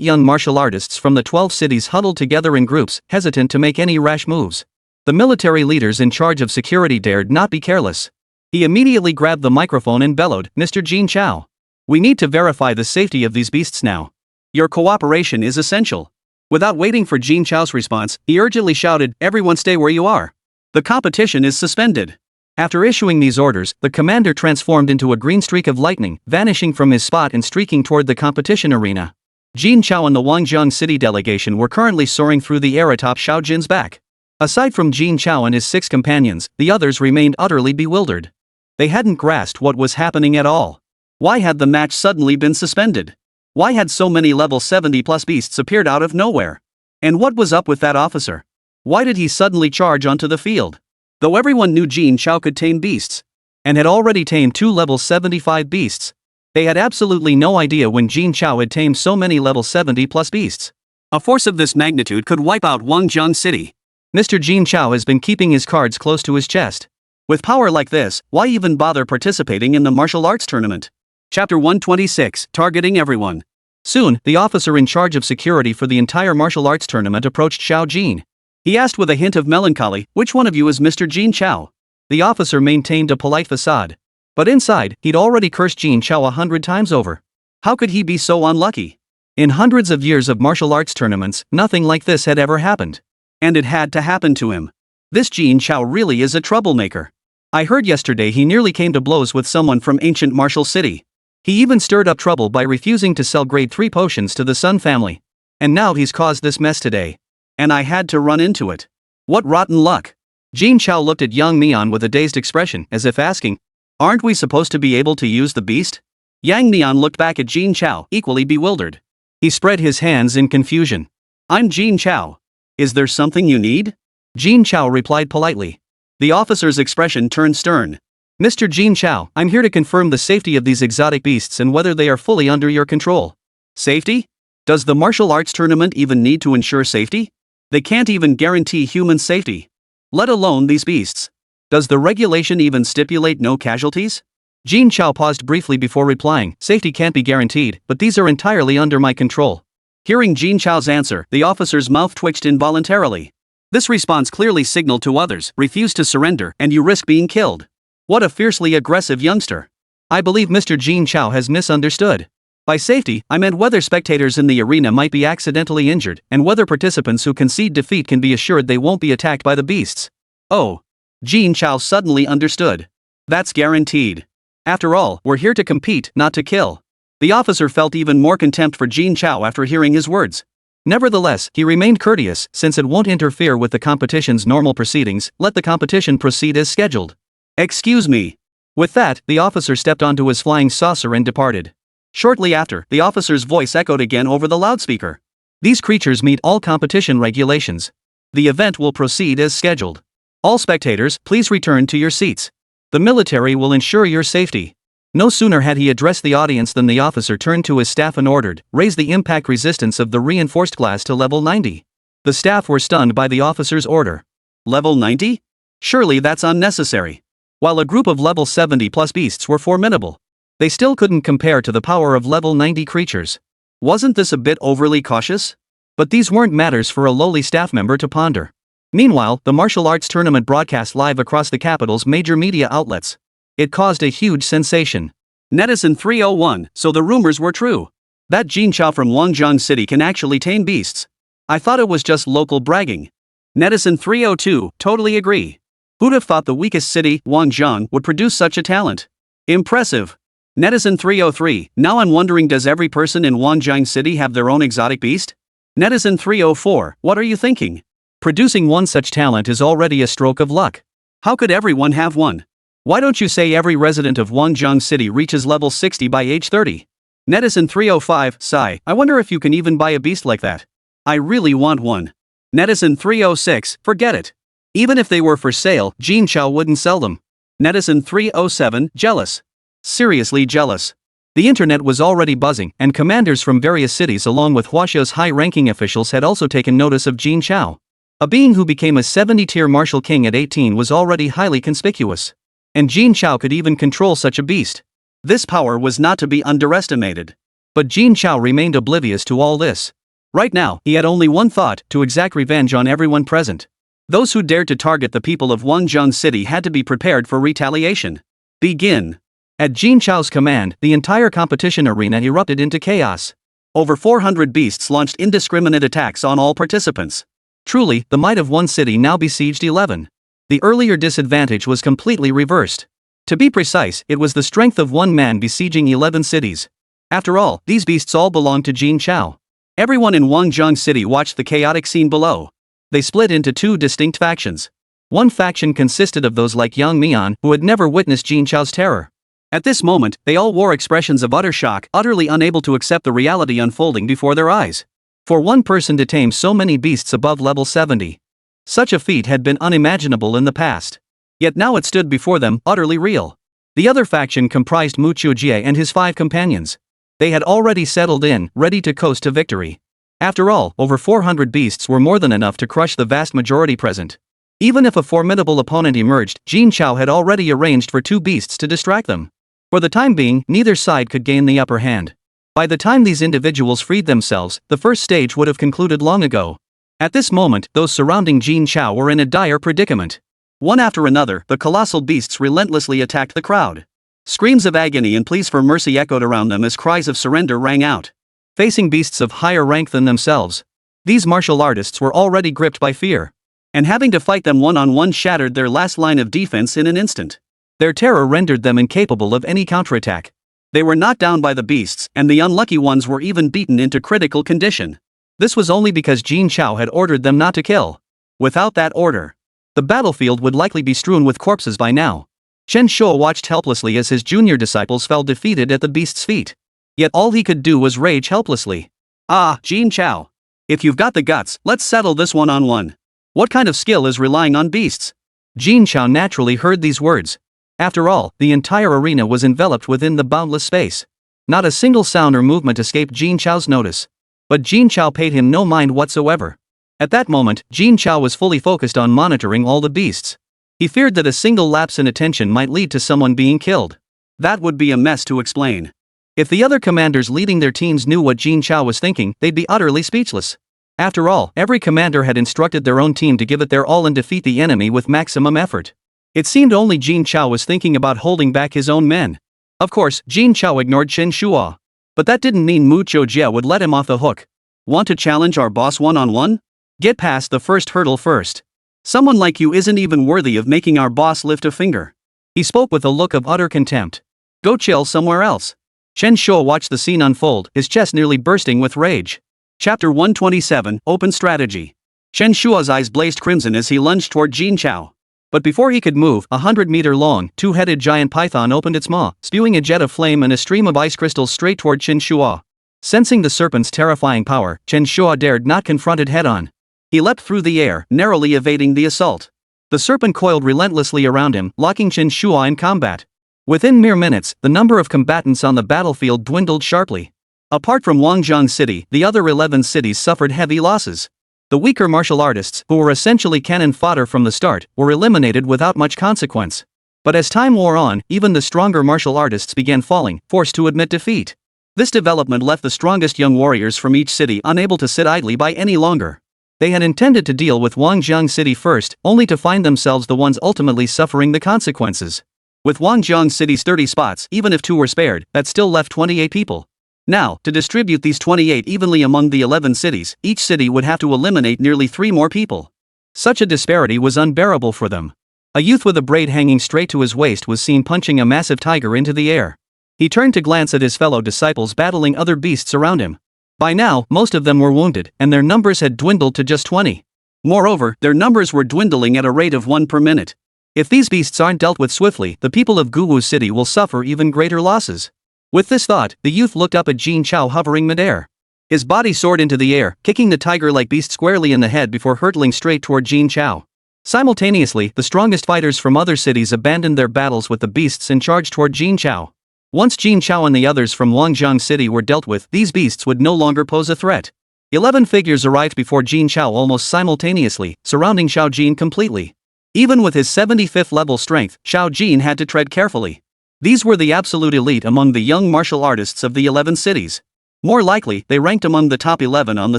young martial artists from the 12 cities huddled together in groups, hesitant to make any rash moves. The military leaders in charge of security dared not be careless. He immediately grabbed the microphone and bellowed, "Mr. Jin Chao. We need to verify the safety of these beasts now. Your cooperation is essential." Without waiting for Jin Chao's response, he urgently shouted, "Everyone stay where you are. The competition is suspended." After issuing these orders, the commander transformed into a green streak of lightning, vanishing from his spot and streaking toward the competition arena. Jin Chao and the Wangjiang City delegation were currently soaring through the air atop Xiao Jin's back. Aside from Jin Chao and his 6 companions, the others remained utterly bewildered. They hadn't grasped what was happening at all. Why had the match suddenly been suspended? Why had so many level 70+ beasts appeared out of nowhere? And what was up with that officer? Why did he suddenly charge onto the field? Though everyone knew Jin Chao could tame beasts, and had already tamed 2 level 75 beasts, they had absolutely no idea when Jin Chao had tamed so many level 70+ beasts. A force of this magnitude could wipe out Wangjiang City. Mr. Jin Chao has been keeping his cards close to his chest. With power like this, why even bother participating in the martial arts tournament? Chapter 126, Targeting Everyone. Soon, the officer in charge of security for the entire martial arts tournament approached Xiao Jin. He asked with a hint of melancholy, "Which one of you is Mr. Jin Chao?" The officer maintained a polite facade. But inside, he'd already cursed Jin Chao 100 times over. How could he be so unlucky? In hundreds of years of martial arts tournaments, nothing like this had ever happened. And it had to happen to him. This Jin Chao really is a troublemaker. I heard yesterday he nearly came to blows with someone from ancient Martial City. He even stirred up trouble by refusing to sell grade 3 potions to the Sun family. And now he's caused this mess today. And I had to run into it. What rotten luck. Jin Chao looked at Yang Mian with a dazed expression, as if asking, "Aren't we supposed to be able to use the beast?" Yang Mian looked back at Jin Chao, equally bewildered. He spread his hands in confusion. "I'm Jin Chao. Is there something you need?" Jin Chao replied politely. The officer's expression turned stern. "Mr. Jin Chao, I'm here to confirm the safety of these exotic beasts and whether they are fully under your control." Safety? Does the martial arts tournament even need to ensure safety? They can't even guarantee human safety. Let alone these beasts. Does the regulation even stipulate no casualties? Jin Chao paused briefly before replying, safety can't be guaranteed, but these are entirely under my control. Hearing Jin Chao's answer, the officer's mouth twitched involuntarily. This response clearly signaled to others, refuse to surrender and you risk being killed. What a fiercely aggressive youngster. I believe Mr. Jin Chao has misunderstood. By safety, I meant whether spectators in the arena might be accidentally injured, and whether participants who concede defeat can be assured they won't be attacked by the beasts. Oh. Jin Chao suddenly understood. That's guaranteed. After all, we're here to compete, not to kill. The officer felt even more contempt for Jin Chao after hearing his words. Nevertheless, he remained courteous, since it won't interfere with the competition's normal proceedings, let the competition proceed as scheduled. Excuse me. With that, the officer stepped onto his flying saucer and departed. Shortly after, the officer's voice echoed again over the loudspeaker. These creatures meet all competition regulations. The event will proceed as scheduled. All spectators, please return to your seats. The military will ensure your safety. No sooner had he addressed the audience than the officer turned to his staff and ordered, raise the impact resistance of the reinforced glass to level 90. The staff were stunned by the officer's order. Level 90? Surely that's unnecessary. While a group of level 70 plus beasts were formidable, they still couldn't compare to the power of level 90 creatures. Wasn't this a bit overly cautious? But these weren't matters for a lowly staff member to ponder. Meanwhile, the martial arts tournament broadcast live across the capital's major media outlets. It caused a huge sensation. Netizen 301, so the rumors were true. That Jin Chao from Wangjang City can actually tame beasts. I thought it was just local bragging. Netizen 302, totally agree. Who'd have thought the weakest city, Wangjang, would produce such a talent? Impressive. Netizen 303, now I'm wondering, does every person in Wangjang City have their own exotic beast? Netizen 304, what are you thinking? Producing one such talent is already a stroke of luck. How could everyone have one? Why don't you say every resident of Wangjang City reaches level 60 by age 30? Netizen 305, sigh, I wonder if you can even buy a beast like that. I really want one. Netizen 306, forget it. Even if they were for sale, Jin Chao wouldn't sell them. Netizen 307, jealous. Seriously jealous. The internet was already buzzing, and commanders from various cities along with Huaxia's high-ranking officials had also taken notice of Jin Chao. A being who became a 70-tier martial king at 18 was already highly conspicuous. And Jin Chao could even control such a beast. This power was not to be underestimated. But Jin Chao remained oblivious to all this. Right now, he had only one thought, to exact revenge on everyone present. Those who dared to target the people of Wangjang City had to be prepared for retaliation. Begin. At Jin Chao's command, the entire competition arena erupted into chaos. Over 400 beasts launched indiscriminate attacks on all participants. Truly, the might of one city now besieged 11. The earlier disadvantage was completely reversed. To be precise, it was the strength of one man besieging 11 cities. After all, these beasts all belonged to Jin Chao. Everyone in Wangjang City watched the chaotic scene below. They split into two distinct factions. One faction consisted of those like Yang Mian, who had never witnessed Jin Chao's terror. At this moment, they all wore expressions of utter shock, utterly unable to accept the reality unfolding before their eyes. For one person to tame so many beasts above level 70. Such a feat had been unimaginable in the past. Yet now it stood before them, utterly real. The other faction comprised Mu Chuojie and his 5 companions. They had already settled in, ready to coast to victory. After all, over 400 beasts were more than enough to crush the vast majority present. Even if a formidable opponent emerged, Jin Chao had already arranged for 2 beasts to distract them. For the time being, neither side could gain the upper hand. By the time these individuals freed themselves, the first stage would have concluded long ago. At this moment, those surrounding Jin Chao were in a dire predicament. One after another, the colossal beasts relentlessly attacked the crowd. Screams of agony and pleas for mercy echoed around them as cries of surrender rang out. Facing beasts of higher rank than themselves, these martial artists were already gripped by fear. And having to fight them one-on-one shattered their last line of defense in an instant. Their terror rendered them incapable of any counterattack. They were knocked down by the beasts, and the unlucky ones were even beaten into critical condition. This was only because Jin Chao had ordered them not to kill. Without that order, the battlefield would likely be strewn with corpses by now. Chen Shuo watched helplessly as his junior disciples fell defeated at the beast's feet. Yet all he could do was rage helplessly. Ah, Jin Chao. If you've got the guts, let's settle this one-on-one. What kind of skill is relying on beasts? Jin Chao naturally heard these words. After all, the entire arena was enveloped within the boundless space. Not a single sound or movement escaped Jin Chao's notice. But Jin Chao paid him no mind whatsoever. At that moment, Jin Chao was fully focused on monitoring all the beasts. He feared that a single lapse in attention might lead to someone being killed. That would be a mess to explain. If the other commanders leading their teams knew what Jin Chao was thinking, they'd be utterly speechless. After all, every commander had instructed their own team to give it their all and defeat the enemy with maximum effort. It seemed only Jin Chao was thinking about holding back his own men. Of course, Jin Chao ignored Chen Shuo. But that didn't mean Mu Choujie would let him off the hook. Want to challenge our boss one-on-one? Get past the first hurdle first. Someone like you isn't even worthy of making our boss lift a finger. He spoke with a look of utter contempt. Go chill somewhere else. Chen Shuo watched the scene unfold, his chest nearly bursting with rage. Chapter 127, Open Strategy. Chen Shuo's eyes blazed crimson as he lunged toward Jin Chao. But before he could move, a 100-meter-long, two-headed giant python opened its maw, spewing a jet of flame and a stream of ice crystals straight toward Chen Shuo. Sensing the serpent's terrifying power, Chen Shuo dared not confront it head-on. He leapt through the air, narrowly evading the assault. The serpent coiled relentlessly around him, locking Chen Shuo in combat. Within mere minutes, the number of combatants on the battlefield dwindled sharply. Apart from Wangjiang City, the other 11 cities suffered heavy losses. The weaker martial artists, who were essentially cannon fodder from the start, were eliminated without much consequence. But as time wore on, even the stronger martial artists began falling, forced to admit defeat. This development left the strongest young warriors from each city unable to sit idly by any longer. They had intended to deal with Wangjiang City first, only to find themselves the ones ultimately suffering the consequences. With Wangjiang City's 30 spots, even if 2 were spared, that still left 28 people. Now, to distribute these 28 evenly among the 11 cities, each city would have to eliminate nearly 3 more people. Such a disparity was unbearable for them. A youth with a braid hanging straight to his waist was seen punching a massive tiger into the air. He turned to glance at his fellow disciples battling other beasts around him. By now, most of them were wounded, and their numbers had dwindled to just 20. Moreover, their numbers were dwindling at a rate of 1 per minute. If these beasts aren't dealt with swiftly, the people of Guwu City will suffer even greater losses. With this thought, the youth looked up at Jin Chao hovering midair. His body soared into the air, kicking the tiger-like beast squarely in the head before hurtling straight toward Jin Chao. Simultaneously, the strongest fighters from other cities abandoned their battles with the beasts and charged toward Jin Chao. Once Jin Chao and the others from Wangjiang City were dealt with, these beasts would no longer pose a threat. 11 figures arrived before Jin Chao almost simultaneously, surrounding Xiao Jin completely. Even with his 75th level strength, Xiao Jin had to tread carefully. These were the absolute elite among the young martial artists of the 11 cities. More likely, they ranked among the top 11 on the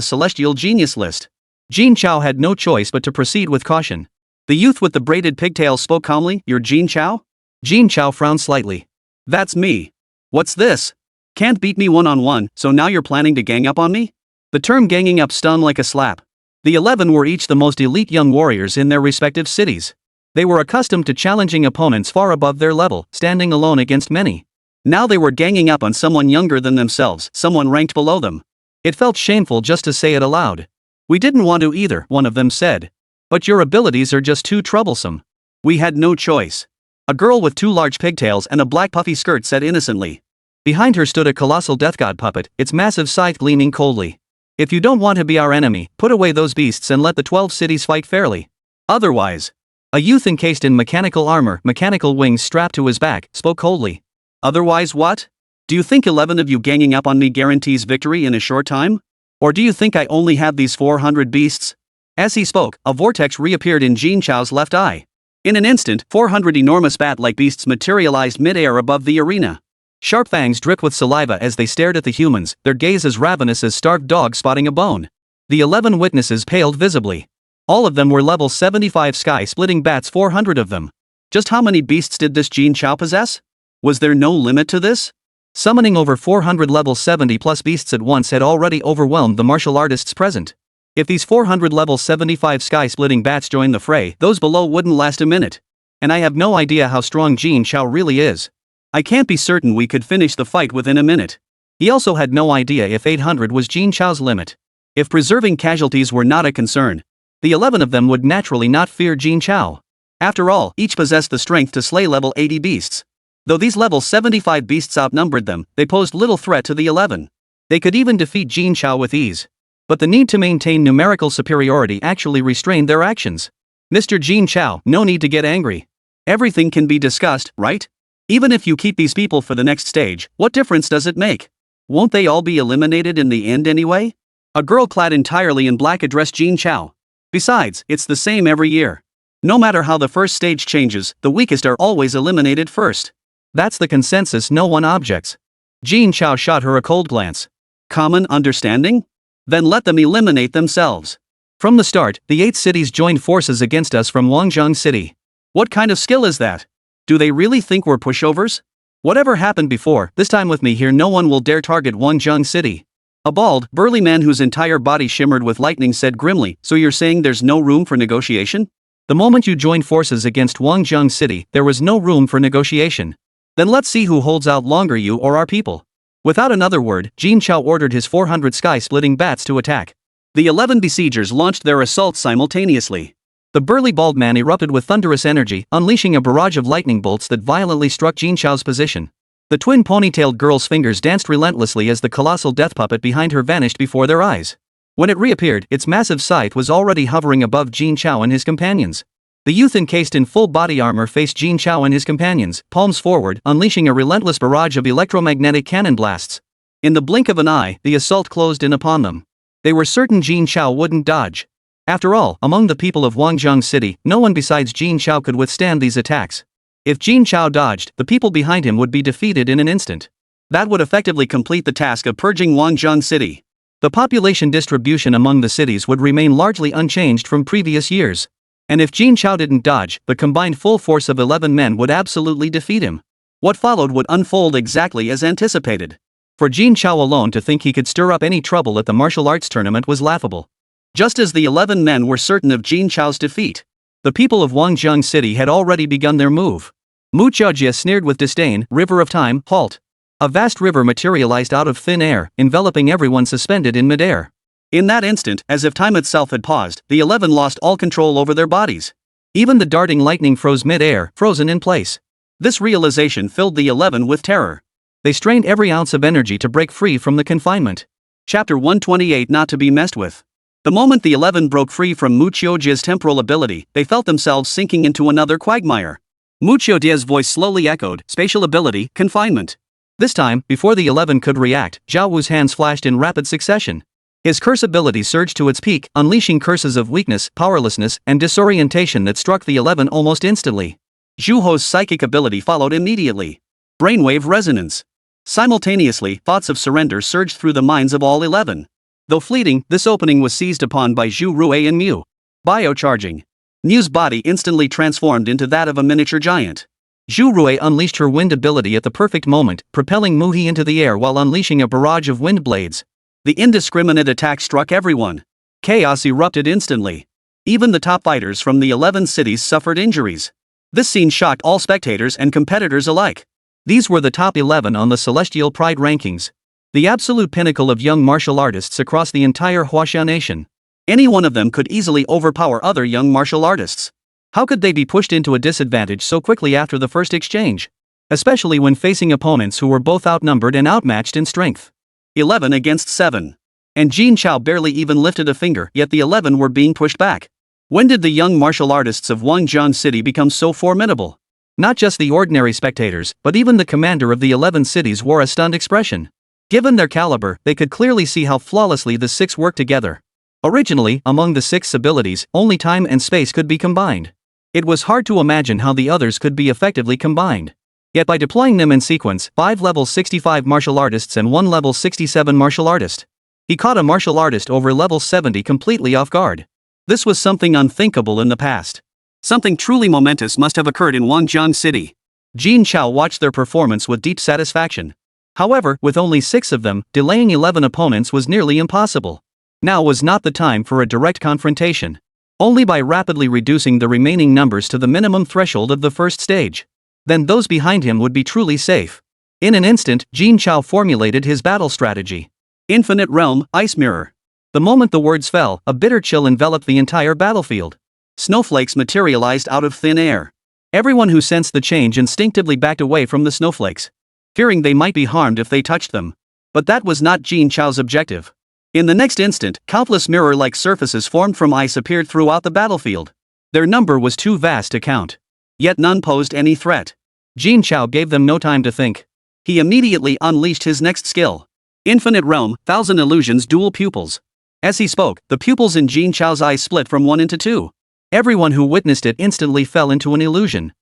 Celestial Genius list. Jin Chao had no choice but to proceed with caution. The youth with the braided pigtails spoke calmly. "You're Jin Chao?" Jin Chao frowned slightly. "That's me. What's this? Can't beat me one-on-one, so now you're planning to gang up on me?" The term ganging up stung like a slap. The 11 were each the most elite young warriors in their respective cities. They were accustomed to challenging opponents far above their level, standing alone against many. Now they were ganging up on someone younger than themselves, someone ranked below them. It felt shameful just to say it aloud. "We didn't want to either," one of them said. "But your abilities are just too troublesome." "We had no choice." A girl with 2 large pigtails and a black puffy skirt said innocently. Behind her stood a colossal death god puppet, its massive scythe gleaming coldly. "If you don't want to be our enemy, put away those beasts and let the 12 cities fight fairly. Otherwise..." A youth encased in mechanical armor, mechanical wings strapped to his back, spoke coldly. "Otherwise what? Do you think 11 of you ganging up on me guarantees victory in a short time? Or do you think I only have these 400 beasts?" As he spoke, a vortex reappeared in Jin Chao's left eye. In an instant, 400 enormous bat-like beasts materialized mid-air above the arena. Sharp fangs dripped with saliva as they stared at the humans, their gaze as ravenous as starved dogs spotting a bone. The 11 witnesses paled visibly. All of them were level 75 sky-splitting bats, 400 of them. Just how many beasts did this Jin Chao possess? Was there no limit to this? Summoning over 400 level 70-plus beasts at once had already overwhelmed the martial artists present. If these 400 level 75 sky-splitting bats joined the fray, those below wouldn't last a minute. And I have no idea how strong Jin Chao really is. I can't be certain we could finish the fight within a minute. He also had no idea if 800 was Jin Chao's limit. If preserving casualties were not a concern, the 11 of them would naturally not fear Jin Chao. After all, each possessed the strength to slay level 80 beasts. Though these level 75 beasts outnumbered them, they posed little threat to the 11. They could even defeat Jin Chao with ease. But the need to maintain numerical superiority actually restrained their actions. "Mr. Jin Chao, no need to get angry. Everything can be discussed, right? Even if you keep these people for the next stage, what difference does it make? Won't they all be eliminated in the end anyway?" A girl clad entirely in black addressed Jin Chao. "Besides, it's the same every year. No matter how the first stage changes, the weakest are always eliminated first. That's the consensus, no one objects. Jin Chao shot her a cold glance. Common understanding? Then let them eliminate themselves. From the start, the 8 cities joined forces against us from Wangjang City. What kind of skill is that? Do they really think we're pushovers? Whatever happened before, this time with me here no one will dare target Wangjang City. A bald, burly man whose entire body shimmered with lightning said grimly, so you're saying there's no room for negotiation? The moment you joined forces against Wangjang City, there was no room for negotiation. Then let's see who holds out longer, you or our people. Without another word, Jin Chao ordered his 400 sky-splitting bats to attack. The 11 besiegers launched their assaults simultaneously. The burly bald man erupted with thunderous energy, unleashing a barrage of lightning bolts that violently struck Jin Chao's position. The twin ponytailed girl's fingers danced relentlessly as the colossal death puppet behind her vanished before their eyes. When it reappeared, its massive scythe was already hovering above Jin Chao and his companions. The youth encased in full body armor faced Jin Chao and his companions, palms forward, unleashing a relentless barrage of electromagnetic cannon blasts. In the blink of an eye, the assault closed in upon them. They were certain Jin Chao wouldn't dodge. After all, among the people of Wangjang City, no one besides Jin Chao could withstand these attacks. If Jin Chao dodged, the people behind him would be defeated in an instant. That would effectively complete the task of purging Wangjang City. The population distribution among the cities would remain largely unchanged from previous years. And if Jin Chao didn't dodge, the combined full force of 11 men would absolutely defeat him. What followed would unfold exactly as anticipated. For Jin Chao alone to think he could stir up any trouble at the martial arts tournament was laughable. Just as the 11 men were certain of Jin Chao's defeat, the people of Wangjang City had already begun their move. Mu Chaojie sneered with disdain, "River of time, halt." A vast river materialized out of thin air, enveloping everyone suspended in midair. In that instant, as if time itself had paused, the 11 lost all control over their bodies. Even the darting lightning froze mid-air, frozen in place. This realization filled the 11 with terror. They strained every ounce of energy to break free from the confinement. Chapter 128 Not to be messed with. The moment the 11 broke free from Mu Chiojie's temporal ability, they felt themselves sinking into another quagmire. Mu Chiojie's voice slowly echoed, spatial ability, confinement. This time, before the 11 could react, Zhao Wu's hands flashed in rapid succession. His curse ability surged to its peak, unleashing curses of weakness, powerlessness, and disorientation that struck the 11 almost instantly. Zhu Ho's psychic ability followed immediately. Brainwave resonance. Simultaneously, thoughts of surrender surged through the minds of all 11. Though fleeting, this opening was seized upon by Zhu Rui and Mu. Biocharging. Mu's body instantly transformed into that of a miniature giant. Zhu Rui unleashed her wind ability at the perfect moment, propelling Muhi into the air while unleashing a barrage of wind blades. The indiscriminate attack struck everyone. Chaos erupted instantly. Even the top fighters from the 11 cities suffered injuries. This scene shocked all spectators and competitors alike. These were the top 11 on the Celestial Pride rankings. The absolute pinnacle of young martial artists across the entire Huaxia nation. Any one of them could easily overpower other young martial artists. How could they be pushed into a disadvantage so quickly after the first exchange? Especially when facing opponents who were both outnumbered and outmatched in strength. 11 against 7. And Jin Chao barely even lifted a finger, yet the 11 were being pushed back. When did the young martial artists of Wangjang City become so formidable? Not just the ordinary spectators, but even the commander of the 11 cities wore a stunned expression. Given their caliber, they could clearly see how flawlessly the 6 worked together. Originally, among the 6's abilities, only time and space could be combined. It was hard to imagine how the others could be effectively combined. Yet by deploying them in sequence, 5 level 65 martial artists and 1 level 67 martial artist, he caught a martial artist over level 70 completely off guard. This was something unthinkable in the past. Something truly momentous must have occurred in Wangjang City. Jin Chao watched their performance with deep satisfaction. However, with only 6 of them, delaying 11 opponents was nearly impossible. Now was not the time for a direct confrontation. Only by rapidly reducing the remaining numbers to the minimum threshold of the first stage. Then those behind him would be truly safe. In an instant, Jin Chao formulated his battle strategy. Infinite Realm, Ice Mirror. The moment the words fell, a bitter chill enveloped the entire battlefield. Snowflakes materialized out of thin air. Everyone who sensed the change instinctively backed away from the snowflakes, fearing they might be harmed if they touched them. But that was not Jin Chao's objective. In the next instant, countless mirror-like surfaces formed from ice appeared throughout the battlefield. Their number was too vast to count. Yet none posed any threat. Jin Chao gave them no time to think. He immediately unleashed his next skill. Infinite Realm, Thousand Illusions Dual Pupils. As he spoke, the pupils in Jin Chao's eyes split from 1 into 2. Everyone who witnessed it instantly fell into an illusion.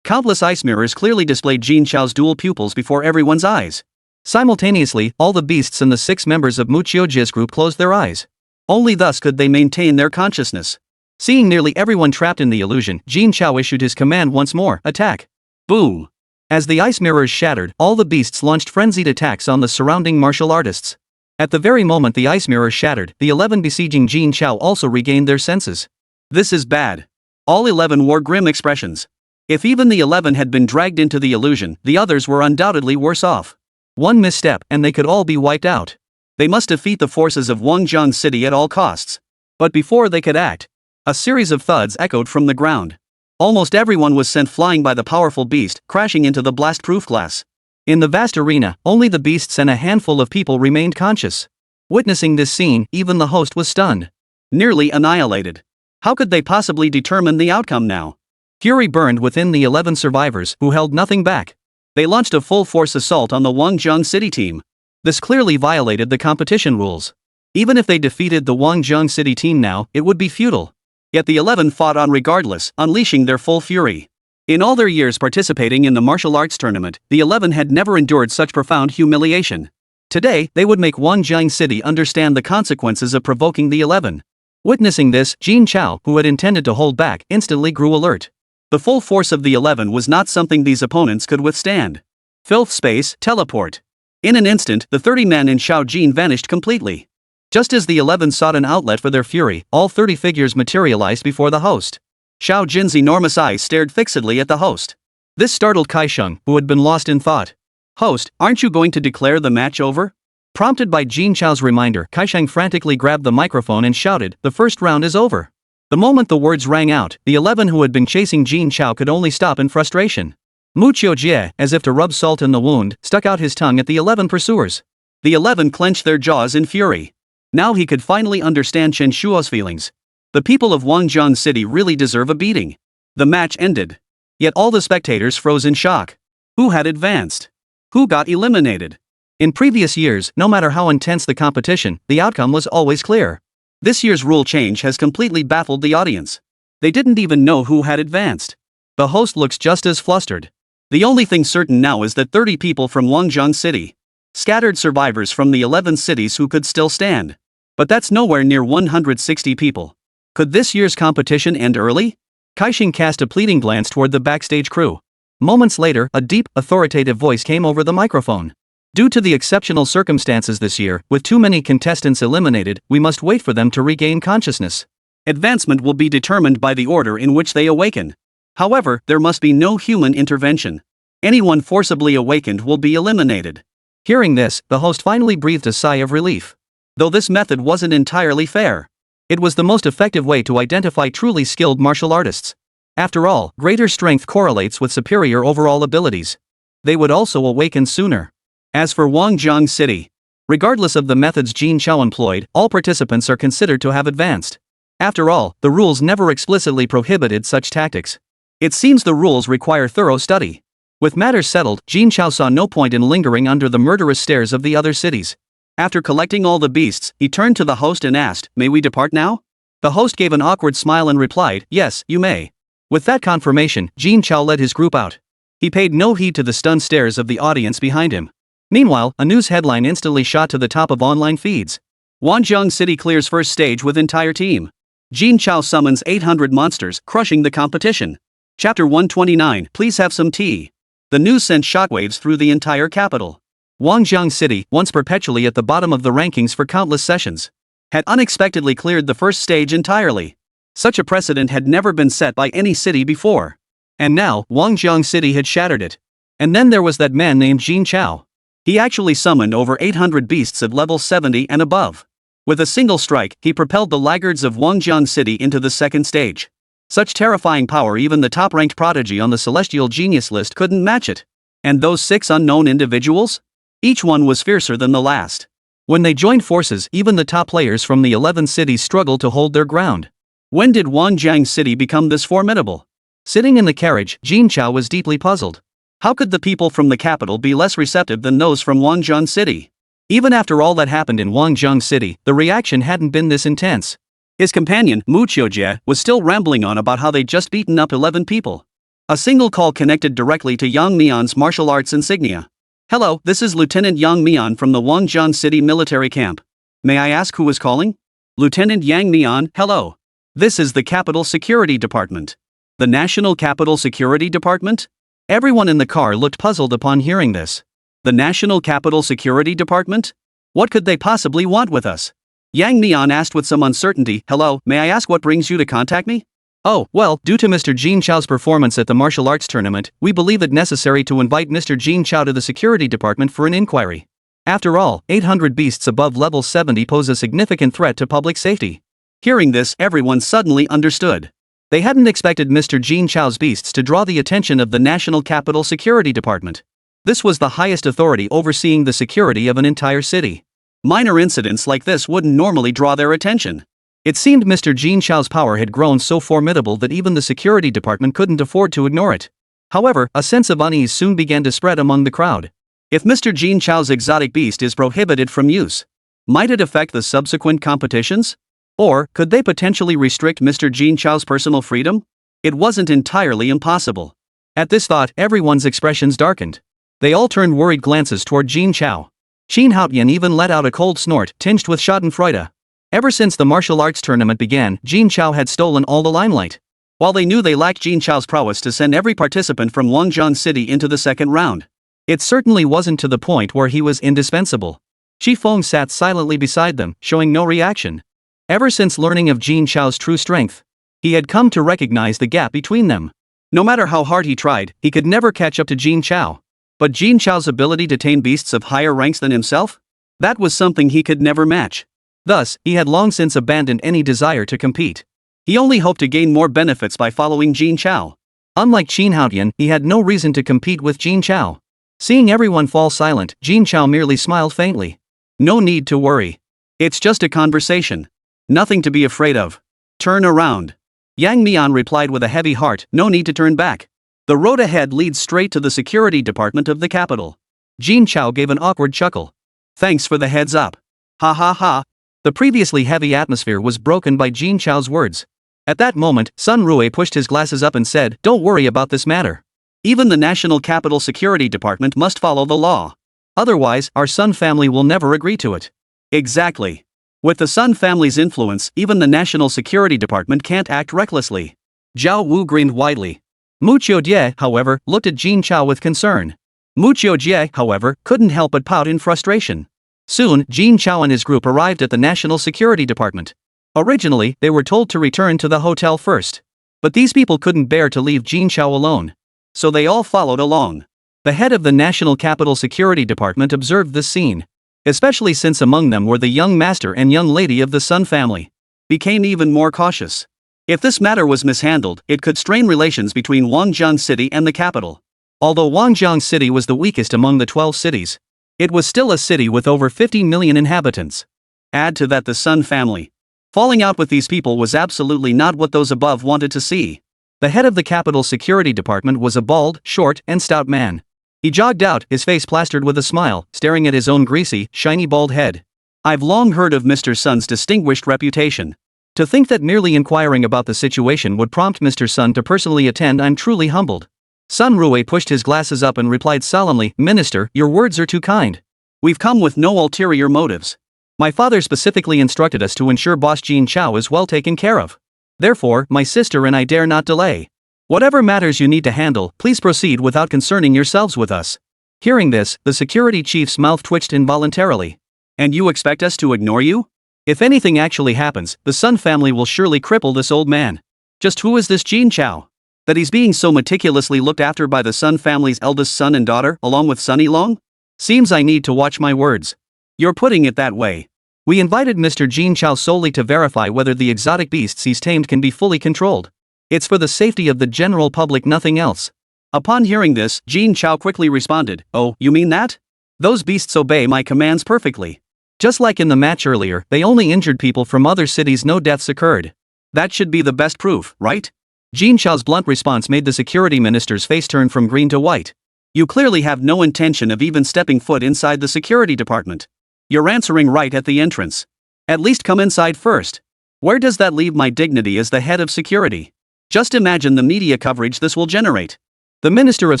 Countless ice mirrors clearly displayed Jin Chao's dual pupils before everyone's eyes. Simultaneously, all the beasts and the 6 members of Muchioji's group closed their eyes. Only thus could they maintain their consciousness. Seeing nearly everyone trapped in the illusion, Jin Chao issued his command once more, attack. Boom! As the ice mirrors shattered, all the beasts launched frenzied attacks on the surrounding martial artists. At the very moment the ice mirror shattered, the 11 besieging Jin Chao also regained their senses. This is bad. All 11 wore grim expressions. If even the 11 had been dragged into the illusion, the others were undoubtedly worse off. One misstep, and they could all be wiped out. They must defeat the forces of Wangjiang City at all costs. But before they could act, a series of thuds echoed from the ground. Almost everyone was sent flying by the powerful beast, crashing into the blast-proof glass. In the vast arena, only the beasts and a handful of people remained conscious. Witnessing this scene, even the host was stunned. Nearly annihilated. How could they possibly determine the outcome now? Fury burned within the 11 survivors, who held nothing back. They launched a full-force assault on the Wangjiang City team. This clearly violated the competition rules. Even if they defeated the Wangjiang City team now, it would be futile. Yet the 11 fought on regardless, unleashing their full fury. In all their years participating in the martial arts tournament, the 11 had never endured such profound humiliation. Today, they would make Wangjiang City understand the consequences of provoking the 11. Witnessing this, Jin Chao, who had intended to hold back, instantly grew alert. The full force of the 11 was not something these opponents could withstand. Filth space, teleport. In an instant, the 30 men in Shao Jin vanished completely. Just as the 11 sought an outlet for their fury, all 30 figures materialized before the host. Shao Jin's enormous eyes stared fixedly at the host. This startled Kaisheng, who had been lost in thought. "Host, aren't you going to declare the match over?" Prompted by Jin Chao's reminder, Kaisheng frantically grabbed the microphone and shouted, "The first round is over." The moment the words rang out, the 11 who had been chasing Jin Chao could only stop in frustration. Muchioji, as if to rub salt in the wound, stuck out his tongue at the 11 pursuers. The 11 clenched their jaws in fury. Now he could finally understand Chen Shuo's feelings. The people of Wangjiang City really deserve a beating. The match ended. Yet all the spectators froze in shock. Who had advanced? Who got eliminated? In previous years, no matter how intense the competition, the outcome was always clear. This year's rule change has completely baffled the audience. They didn't even know who had advanced. The host looks just as flustered. The only thing certain now is that 30 people from Wangjiang City. Scattered survivors from the 11 cities who could still stand. But that's nowhere near 160 people. Could this year's competition end early? Kaisheng cast a pleading glance toward the backstage crew. Moments later, a deep, authoritative voice came over the microphone. Due to the exceptional circumstances this year, with too many contestants eliminated, we must wait for them to regain consciousness. Advancement will be determined by the order in which they awaken. However, there must be no human intervention. Anyone forcibly awakened will be eliminated. Hearing this, the host finally breathed a sigh of relief. Though this method wasn't entirely fair, it was the most effective way to identify truly skilled martial artists. After all, greater strength correlates with superior overall abilities. They would also awaken sooner. As for Wangjiang City, regardless of the methods Jin Chao employed, all participants are considered to have advanced. After all, the rules never explicitly prohibited such tactics. It seems the rules require thorough study. With matters settled, Jin Chao saw no point in lingering under the murderous stares of the other cities. After collecting all the beasts, he turned to the host and asked, "May we depart now?" The host gave an awkward smile and replied, "Yes, you may." With that confirmation, Jin Chao led his group out. He paid no heed to the stunned stares of the audience behind him. Meanwhile, a news headline instantly shot to the top of online feeds. Wangjiang City clears first stage with entire team. Jin Chao summons 800 monsters, crushing the competition. Chapter 129, please have some tea. The news sent shockwaves through the entire capital. Wangjiang City, once perpetually at the bottom of the rankings for countless sessions, had unexpectedly cleared the first stage entirely. Such a precedent had never been set by any city before. And now, Wangjiang City had shattered it. And then there was that man named Jin Chao. He actually summoned over 800 beasts at level 70 and above. With a single strike, he propelled the laggards of Wangjiang City into the second stage. Such terrifying power, even the top-ranked prodigy on the Celestial Genius list couldn't match it. And those 6 unknown individuals? Each one was fiercer than the last. When they joined forces, even the top players from the 11 cities struggled to hold their ground. When did Wangjiang City become this formidable? Sitting in the carriage, Jin Chao was deeply puzzled. How could the people from the capital be less receptive than those from Wangjiang City? Even after all that happened in Wangjiang City, the reaction hadn't been this intense. His companion, Muchioji, was still rambling on about how they'd just beaten up 11 people. A single call connected directly to Yang Mian's martial arts insignia. Hello, this is Lieutenant Yang Mian from the Wangjian City military camp. May I ask who is calling? Lieutenant Yang Mian, hello. This is the Capital Security Department. The National Capital Security Department? Everyone in the car looked puzzled upon hearing this. The National Capital Security Department? What could they possibly want with us? Yang Mian asked with some uncertainty, hello, may I ask what brings you to contact me? Oh, well, due to Mr. Jin Chao's performance at the martial arts tournament, we believe it necessary to invite Mr. Jin Chao to the security department for an inquiry. After all, 800 beasts above level 70 pose a significant threat to public safety. Hearing this, everyone suddenly understood. They hadn't expected Mr. Jin Chao's beasts to draw the attention of the National Capital Security Department. This was the highest authority overseeing the security of an entire city. Minor incidents like this wouldn't normally draw their attention. It seemed Mr. Jin Chao's power had grown so formidable that even the security department couldn't afford to ignore it. However, a sense of unease soon began to spread among the crowd. If Mr. Jin Chao's exotic beast is prohibited from use, might it affect the subsequent competitions? Or could they potentially restrict Mr. Jin Chao's personal freedom? It wasn't entirely impossible. At this thought, everyone's expressions darkened. They all turned worried glances toward Jin Chao. Qin Haotian even let out a cold snort tinged with schadenfreude. Ever since the martial arts tournament began, Jin Chao had stolen all the limelight. While they knew they lacked Jin Chao's prowess to send every participant from Wangjian City into the second round, it certainly wasn't to the point where he was indispensable. Qi Feng sat silently beside them, showing no reaction. Ever since learning of Jin Chao's true strength, he had come to recognize the gap between them. No matter how hard he tried, he could never catch up to Jin Chao. But Jin Chao's ability to tame beasts of higher ranks than himself? That was something he could never match. Thus, he had long since abandoned any desire to compete. He only hoped to gain more benefits by following Jin Chao. Unlike Qin Haotian, he had no reason to compete with Jin Chao. Seeing everyone fall silent, Jin Chao merely smiled faintly. No need to worry. It's just a conversation. Nothing to be afraid of. Turn around. Yang Mian replied with a heavy heart, no need to turn back. The road ahead leads straight to the security department of the capital. Jin Chao gave an awkward chuckle. Thanks for the heads up. Ha ha ha. The previously heavy atmosphere was broken by Jin Chao's words. At that moment, Sun Rui pushed his glasses up and said, don't worry about this matter. Even the National Capital Security Department must follow the law. Otherwise, our Sun family will never agree to it. Exactly. With the Sun family's influence, even the National Security Department can't act recklessly. Zhao Wu grinned widely. Mu Qiujie, however, looked at Jin Chao with concern. Mu Qiujie, however, couldn't help but pout in frustration. Soon, Jin Chao and his group arrived at the National Security Department. Originally, they were told to return to the hotel first. But these people couldn't bear to leave Jin Chao alone. So they all followed along. The head of the National Capital Security Department observed this scene, especially since among them were the young master and young lady of the Sun family, became even more cautious. If this matter was mishandled, it could strain relations between Wangjiang City and the capital. Although Wangjiang City was the weakest among the 12 cities, it was still a city with over 50 million inhabitants. Add to that the Sun family. Falling out with these people was absolutely not what those above wanted to see. The head of the capital security department was a bald, short, and stout man. He jogged out, his face plastered with a smile, staring at his own greasy, shiny bald head. I've long heard of Mr. Sun's distinguished reputation. To think that merely inquiring about the situation would prompt Mr. Sun to personally attend, I'm truly humbled. Sun Rui pushed his glasses up and replied solemnly, Minister, your words are too kind. We've come with no ulterior motives. My father specifically instructed us to ensure Boss Jin Chao is well taken care of. Therefore, my sister and I dare not delay. Whatever matters you need to handle, please proceed without concerning yourselves with us. Hearing this, the security chief's mouth twitched involuntarily. And you expect us to ignore you? If anything actually happens, the Sun family will surely cripple this old man. Just who is this Jin Chao? That he's being so meticulously looked after by the Sun family's eldest son and daughter, along with Sunny Long? Seems I need to watch my words. You're putting it that way. We invited Mr. Jin Chao solely to verify whether the exotic beasts he's tamed can be fully controlled. It's for the safety of the general public, nothing else. Upon hearing this, Jin Chao quickly responded, oh, you mean that? Those beasts obey my commands perfectly. Just like in the match earlier, they only injured people from other cities, no deaths occurred. That should be the best proof, right? Jin Chao's blunt response made the security minister's face turn from green to white. You clearly have no intention of even stepping foot inside the security department. You're answering right at the entrance. At least come inside first. Where does that leave my dignity as the head of security? Just imagine the media coverage this will generate. The Minister of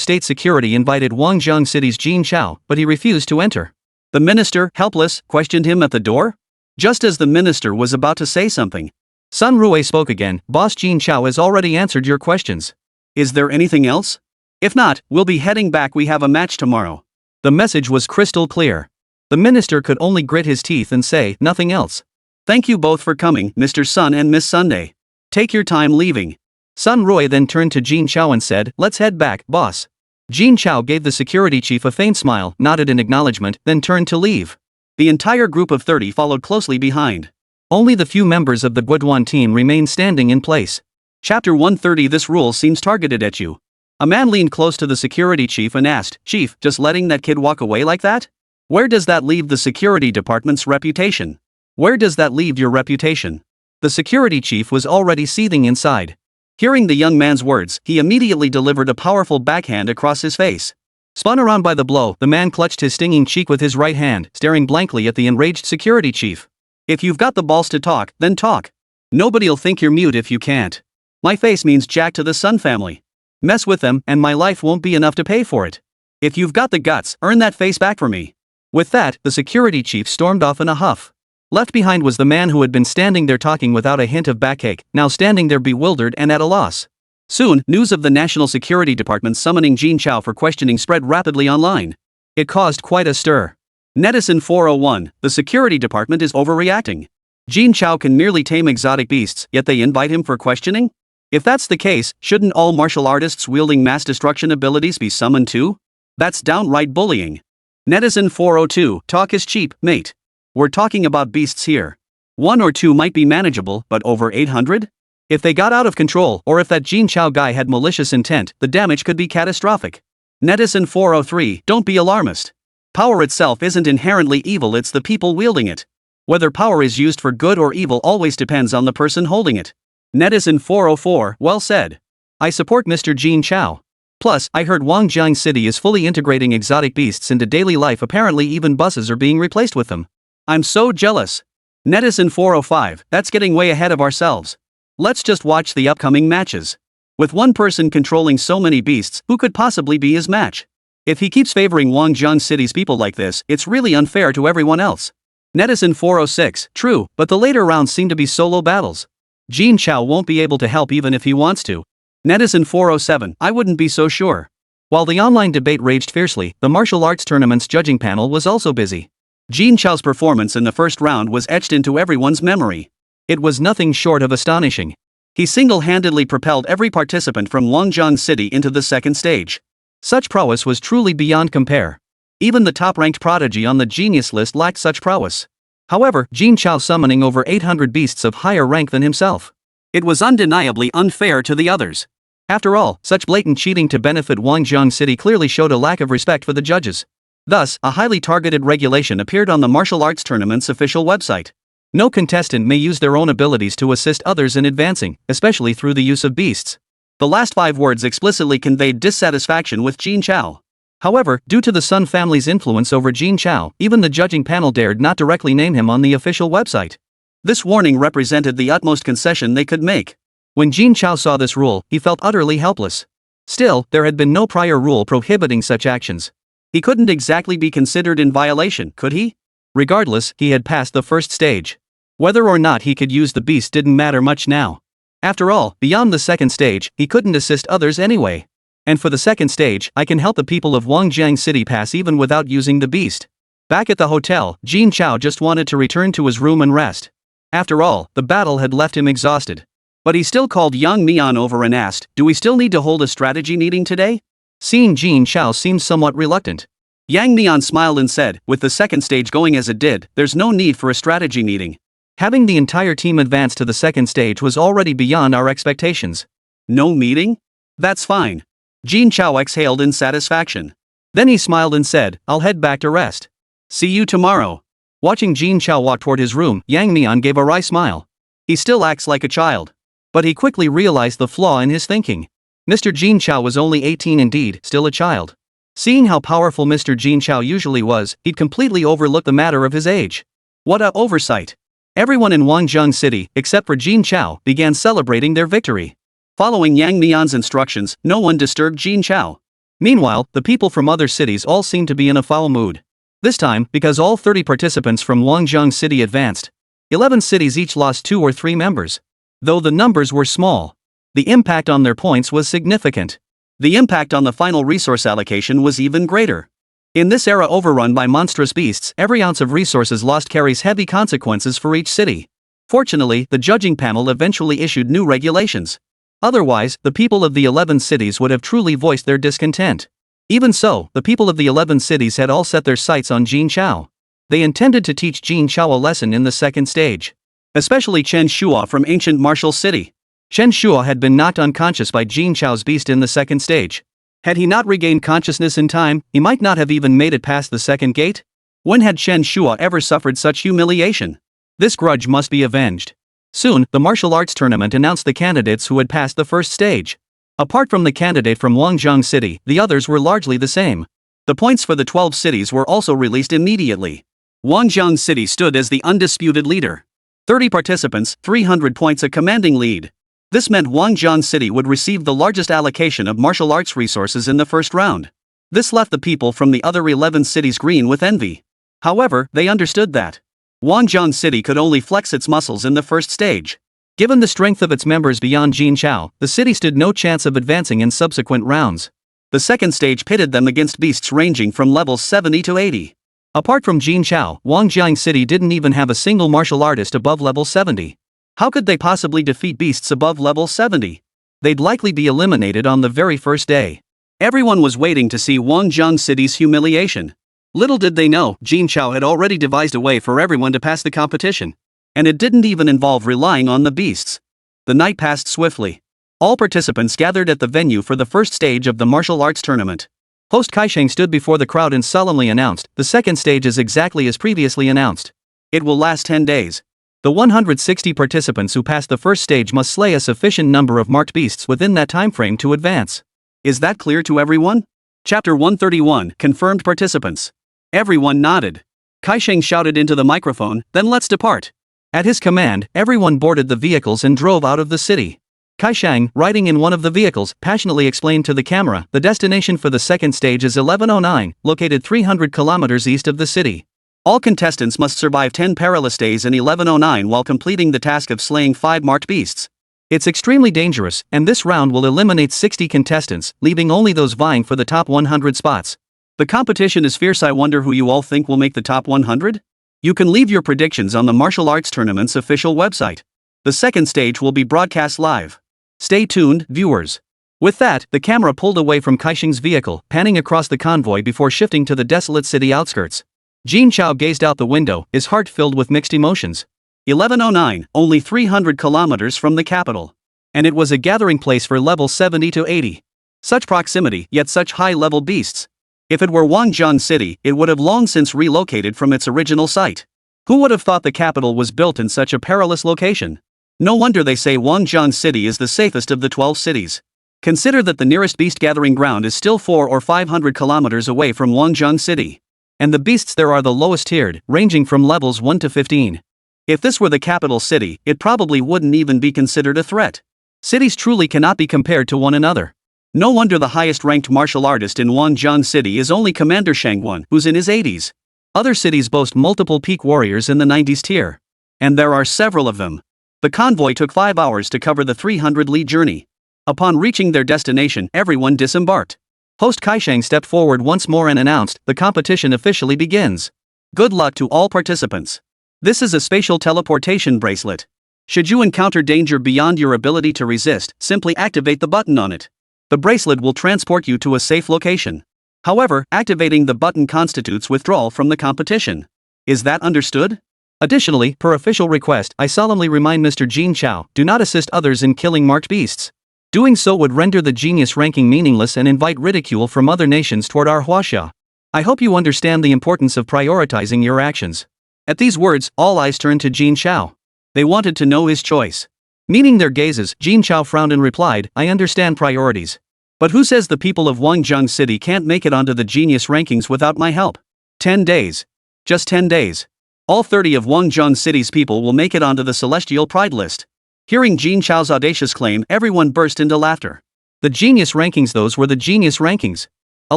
State Security invited Guangzhou City's Jin Chao, but he refused to enter. The minister, helpless, questioned him at the door. Just as the minister was about to say something, Sun Rui spoke again. Boss Jin Chao has already answered your questions. Is there anything else? If not, we'll be heading back. We have a match tomorrow. The message was crystal clear. The minister could only grit his teeth and say nothing else. Thank you both for coming, Mr. Sun and Miss Sunday. Take your time leaving. Sun Rui then turned to Jin Chao and said, let's head back, boss. Jin Chao gave the security chief a faint smile, nodded in acknowledgement, then turned to leave. The entire group of 30 followed closely behind. Only the few members of the Guoduan team remained standing in place. Chapter 130. This rule seems targeted at you. A man leaned close to the security chief and asked, Chief, just letting that kid walk away like that? Where does that leave the security department's reputation? Where does that leave your reputation? The security chief was already seething inside. Hearing the young man's words, he immediately delivered a powerful backhand across his face. Spun around by the blow, the man clutched his stinging cheek with his right hand, staring blankly at the enraged security chief. If you've got the balls to talk, then talk. Nobody'll think you're mute if you can't. My face means jack to the Sun family. Mess with them, and my life won't be enough to pay for it. If you've got the guts, earn that face back for me. With that, the security chief stormed off in a huff. Left behind was the man who had been standing there talking without a hint of backache, now standing there bewildered and at a loss. Soon, news of the National Security Department summoning Jin Chao for questioning spread rapidly online. It caused quite a stir. Netizen 401, the security department is overreacting. Jin Chao can merely tame exotic beasts, yet they invite him for questioning? If that's the case, shouldn't all martial artists wielding mass destruction abilities be summoned too? That's downright bullying. Netizen 402, talk is cheap, mate. We're talking about beasts here. 1 or 2 might be manageable, but over 800? If they got out of control, or if that Jin Chao guy had malicious intent, the damage could be catastrophic. Netizen 403, don't be alarmist. Power itself isn't inherently evil, it's the people wielding it. Whether power is used for good or evil always depends on the person holding it. Netizen 404, well said. I support Mr. Jin Chao. Plus, I heard Guangzhou City is fully integrating exotic beasts into daily life, apparently even buses are being replaced with them. I'm so jealous. Netizen 405, that's getting way ahead of ourselves. Let's just watch the upcoming matches. With one person controlling so many beasts, who could possibly be his match? If he keeps favoring Guangzhou City's people like this, it's really unfair to everyone else. Netizen 406, true, but the later rounds seem to be solo battles. Jin Chao won't be able to help even if he wants to. Netizen 407, I wouldn't be so sure. While the online debate raged fiercely, the martial arts tournament's judging panel was also busy. Jin Chao's performance in the first round was etched into everyone's memory. It was nothing short of astonishing. He single-handedly propelled every participant from Guangzhou City into the second stage. Such prowess was truly beyond compare. Even the top-ranked prodigy on the genius list lacked such prowess. However, Jin Chao summoning over 800 beasts of higher rank than himself. It was undeniably unfair to the others. After all, such blatant cheating to benefit Guangzhou City clearly showed a lack of respect for the judges. Thus, a highly targeted regulation appeared on the martial arts tournament's official website. No contestant may use their own abilities to assist others in advancing, especially through the use of beasts. The last 5 words explicitly conveyed dissatisfaction with Jin Chao. However, due to the Sun family's influence over Jin Chao, even the judging panel dared not directly name him on the official website. This warning represented the utmost concession they could make. When Jin Chao saw this rule, he felt utterly helpless. Still, there had been no prior rule prohibiting such actions. He couldn't exactly be considered in violation, could he? Regardless, he had passed the first stage. Whether or not he could use the beast didn't matter much now. After all, beyond the second stage, he couldn't assist others anyway. And for the second stage, I can help the people of Guangzhou City pass even without using the beast. Back at the hotel, Jin Chao just wanted to return to his room and rest. After all, the battle had left him exhausted. But he still called Yang Mian over and asked, do we still need to hold a strategy meeting today? Seeing Jin Chao seemed somewhat reluctant. Yang Mian smiled and said, with the second stage going as it did, there's no need for a strategy meeting. Having the entire team advance to the second stage was already beyond our expectations. No meeting? That's fine. Jin Chao exhaled in satisfaction. Then he smiled and said, I'll head back to rest. See you tomorrow. Watching Jin Chao walk toward his room, Yang Mian gave a wry smile. He still acts like a child. But he quickly realized the flaw in his thinking. Mr. Jin Chao was only 18, indeed, still a child. Seeing how powerful Mr. Jin Chao usually was, he'd completely overlooked the matter of his age. What a oversight. Everyone in Guangzhou City, except for Jin Chao, began celebrating their victory. Following Yang Mian's instructions, no one disturbed Jin Chao. Meanwhile, the people from other cities all seemed to be in a foul mood. This time, because all 30 participants from Guangzhou City advanced, 11 cities each lost 2 or 3 members. Though the numbers were small, the impact on their points was significant. The impact on the final resource allocation was even greater. In this era overrun by monstrous beasts, every ounce of resources lost carries heavy consequences for each city. Fortunately, the judging panel eventually issued new regulations. Otherwise, the people of the 11 cities would have truly voiced their discontent. Even so, the people of the 11 cities had all set their sights on Jin Chao. They intended to teach Jin Chao a lesson in the second stage. Especially Chen Shua from ancient martial city. Chen Shua had been knocked unconscious by Jin Chao's beast in the second stage. Had he not regained consciousness in time, he might not have even made it past the second gate. When had Chen Shua ever suffered such humiliation? This grudge must be avenged. Soon, the martial arts tournament announced the candidates who had passed the first stage. Apart from the candidate from Guangzhou City, the others were largely the same. The points for the 12 cities were also released immediately. Guangzhou City stood as the undisputed leader. 30 participants, 300 points, a commanding lead. This meant Guangzhou City would receive the largest allocation of martial arts resources in the first round. This left the people from the other 11 cities green with envy. However, they understood that Guangzhou City could only flex its muscles in the first stage. Given the strength of its members beyond Jin Chao, the city stood no chance of advancing in subsequent rounds. The second stage pitted them against beasts ranging from levels 70 to 80. Apart from Jin Chao, Guangzhou City didn't even have a single martial artist above level 70. How could they possibly defeat beasts above level 70? They'd likely be eliminated on the very first day. Everyone was waiting to see Guangzhou City's humiliation. Little did they know, Jin Chao had already devised a way for everyone to pass the competition. And it didn't even involve relying on the beasts. The night passed swiftly. All participants gathered at the venue for the first stage of the martial arts tournament. Host Kaisheng stood before the crowd and solemnly announced, "The second stage is exactly as previously announced. It will last 10 days. The 160 participants who passed the first stage must slay a sufficient number of marked beasts within that time frame to advance." Is that clear to everyone? Chapter 131, Confirmed Participants. Everyone nodded. Kaisheng shouted into the microphone, "Then let's depart." At his command, everyone boarded the vehicles and drove out of the city. Kaisheng, riding in one of the vehicles, passionately explained to the camera, "The destination for the second stage is 1109, located 300 kilometers east of the city. All contestants must survive 10 perilous days in 1109 while completing the task of slaying 5 marked beasts. It's extremely dangerous, and this round will eliminate 60 contestants, leaving only those vying for the top 100 spots. The competition is fierce. I wonder who you all think will make the top 100? You can leave your predictions on the Martial Arts Tournament's official website. The second stage will be broadcast live. Stay tuned, viewers." With that, the camera pulled away from Kaisheng's vehicle, panning across the convoy before shifting to the desolate city outskirts. Jin Chao gazed out the window, his heart filled with mixed emotions. 1109, only 300 kilometers from the capital. And it was a gathering place for level 70 to 80. Such proximity, yet such high-level beasts. If it were Guangzhou City, it would have long since relocated from its original site. Who would have thought the capital was built in such a perilous location? No wonder they say Guangzhou City is the safest of the 12 cities. Consider that the nearest beast gathering ground is still 400 or 500 kilometers away from Guangzhou City. And the beasts there are the lowest tiered, ranging from levels 1 to 15. If this were the capital city, it probably wouldn't even be considered a threat. Cities truly cannot be compared to one another. No wonder the highest-ranked martial artist in Guangzhou City is only Commander Shangguan, who's in his 80s. Other cities boast multiple peak warriors in the 90s tier. And there are several of them. The convoy took 5 hours to cover the 300-li journey. Upon reaching their destination, everyone disembarked. Host Kaisheng stepped forward once more and announced, "The competition officially begins. Good luck to all participants. This is a spatial teleportation bracelet. Should you encounter danger beyond your ability to resist, simply activate the button on it. The bracelet will transport you to a safe location. However, activating the button constitutes withdrawal from the competition. Is that understood?" Additionally, per official request, I solemnly remind Mr. Jin Chao, do not assist others in killing marked beasts. Doing so would render the genius ranking meaningless and invite ridicule from other nations toward our Huaxia. I hope you understand the importance of prioritizing your actions." At these words, all eyes turned to Jin Chao. They wanted to know his choice. Meeting their gazes, Jin Chao frowned and replied, "I understand priorities. But who says the people of Guangzhou City can't make it onto the genius rankings without my help? 10 days. Just 10 days. All 30 of Guangzhou City's people will make it onto the Celestial Pride list. Hearing Jin Chao's audacious claim, everyone burst into laughter. The genius rankings, those were the genius rankings. A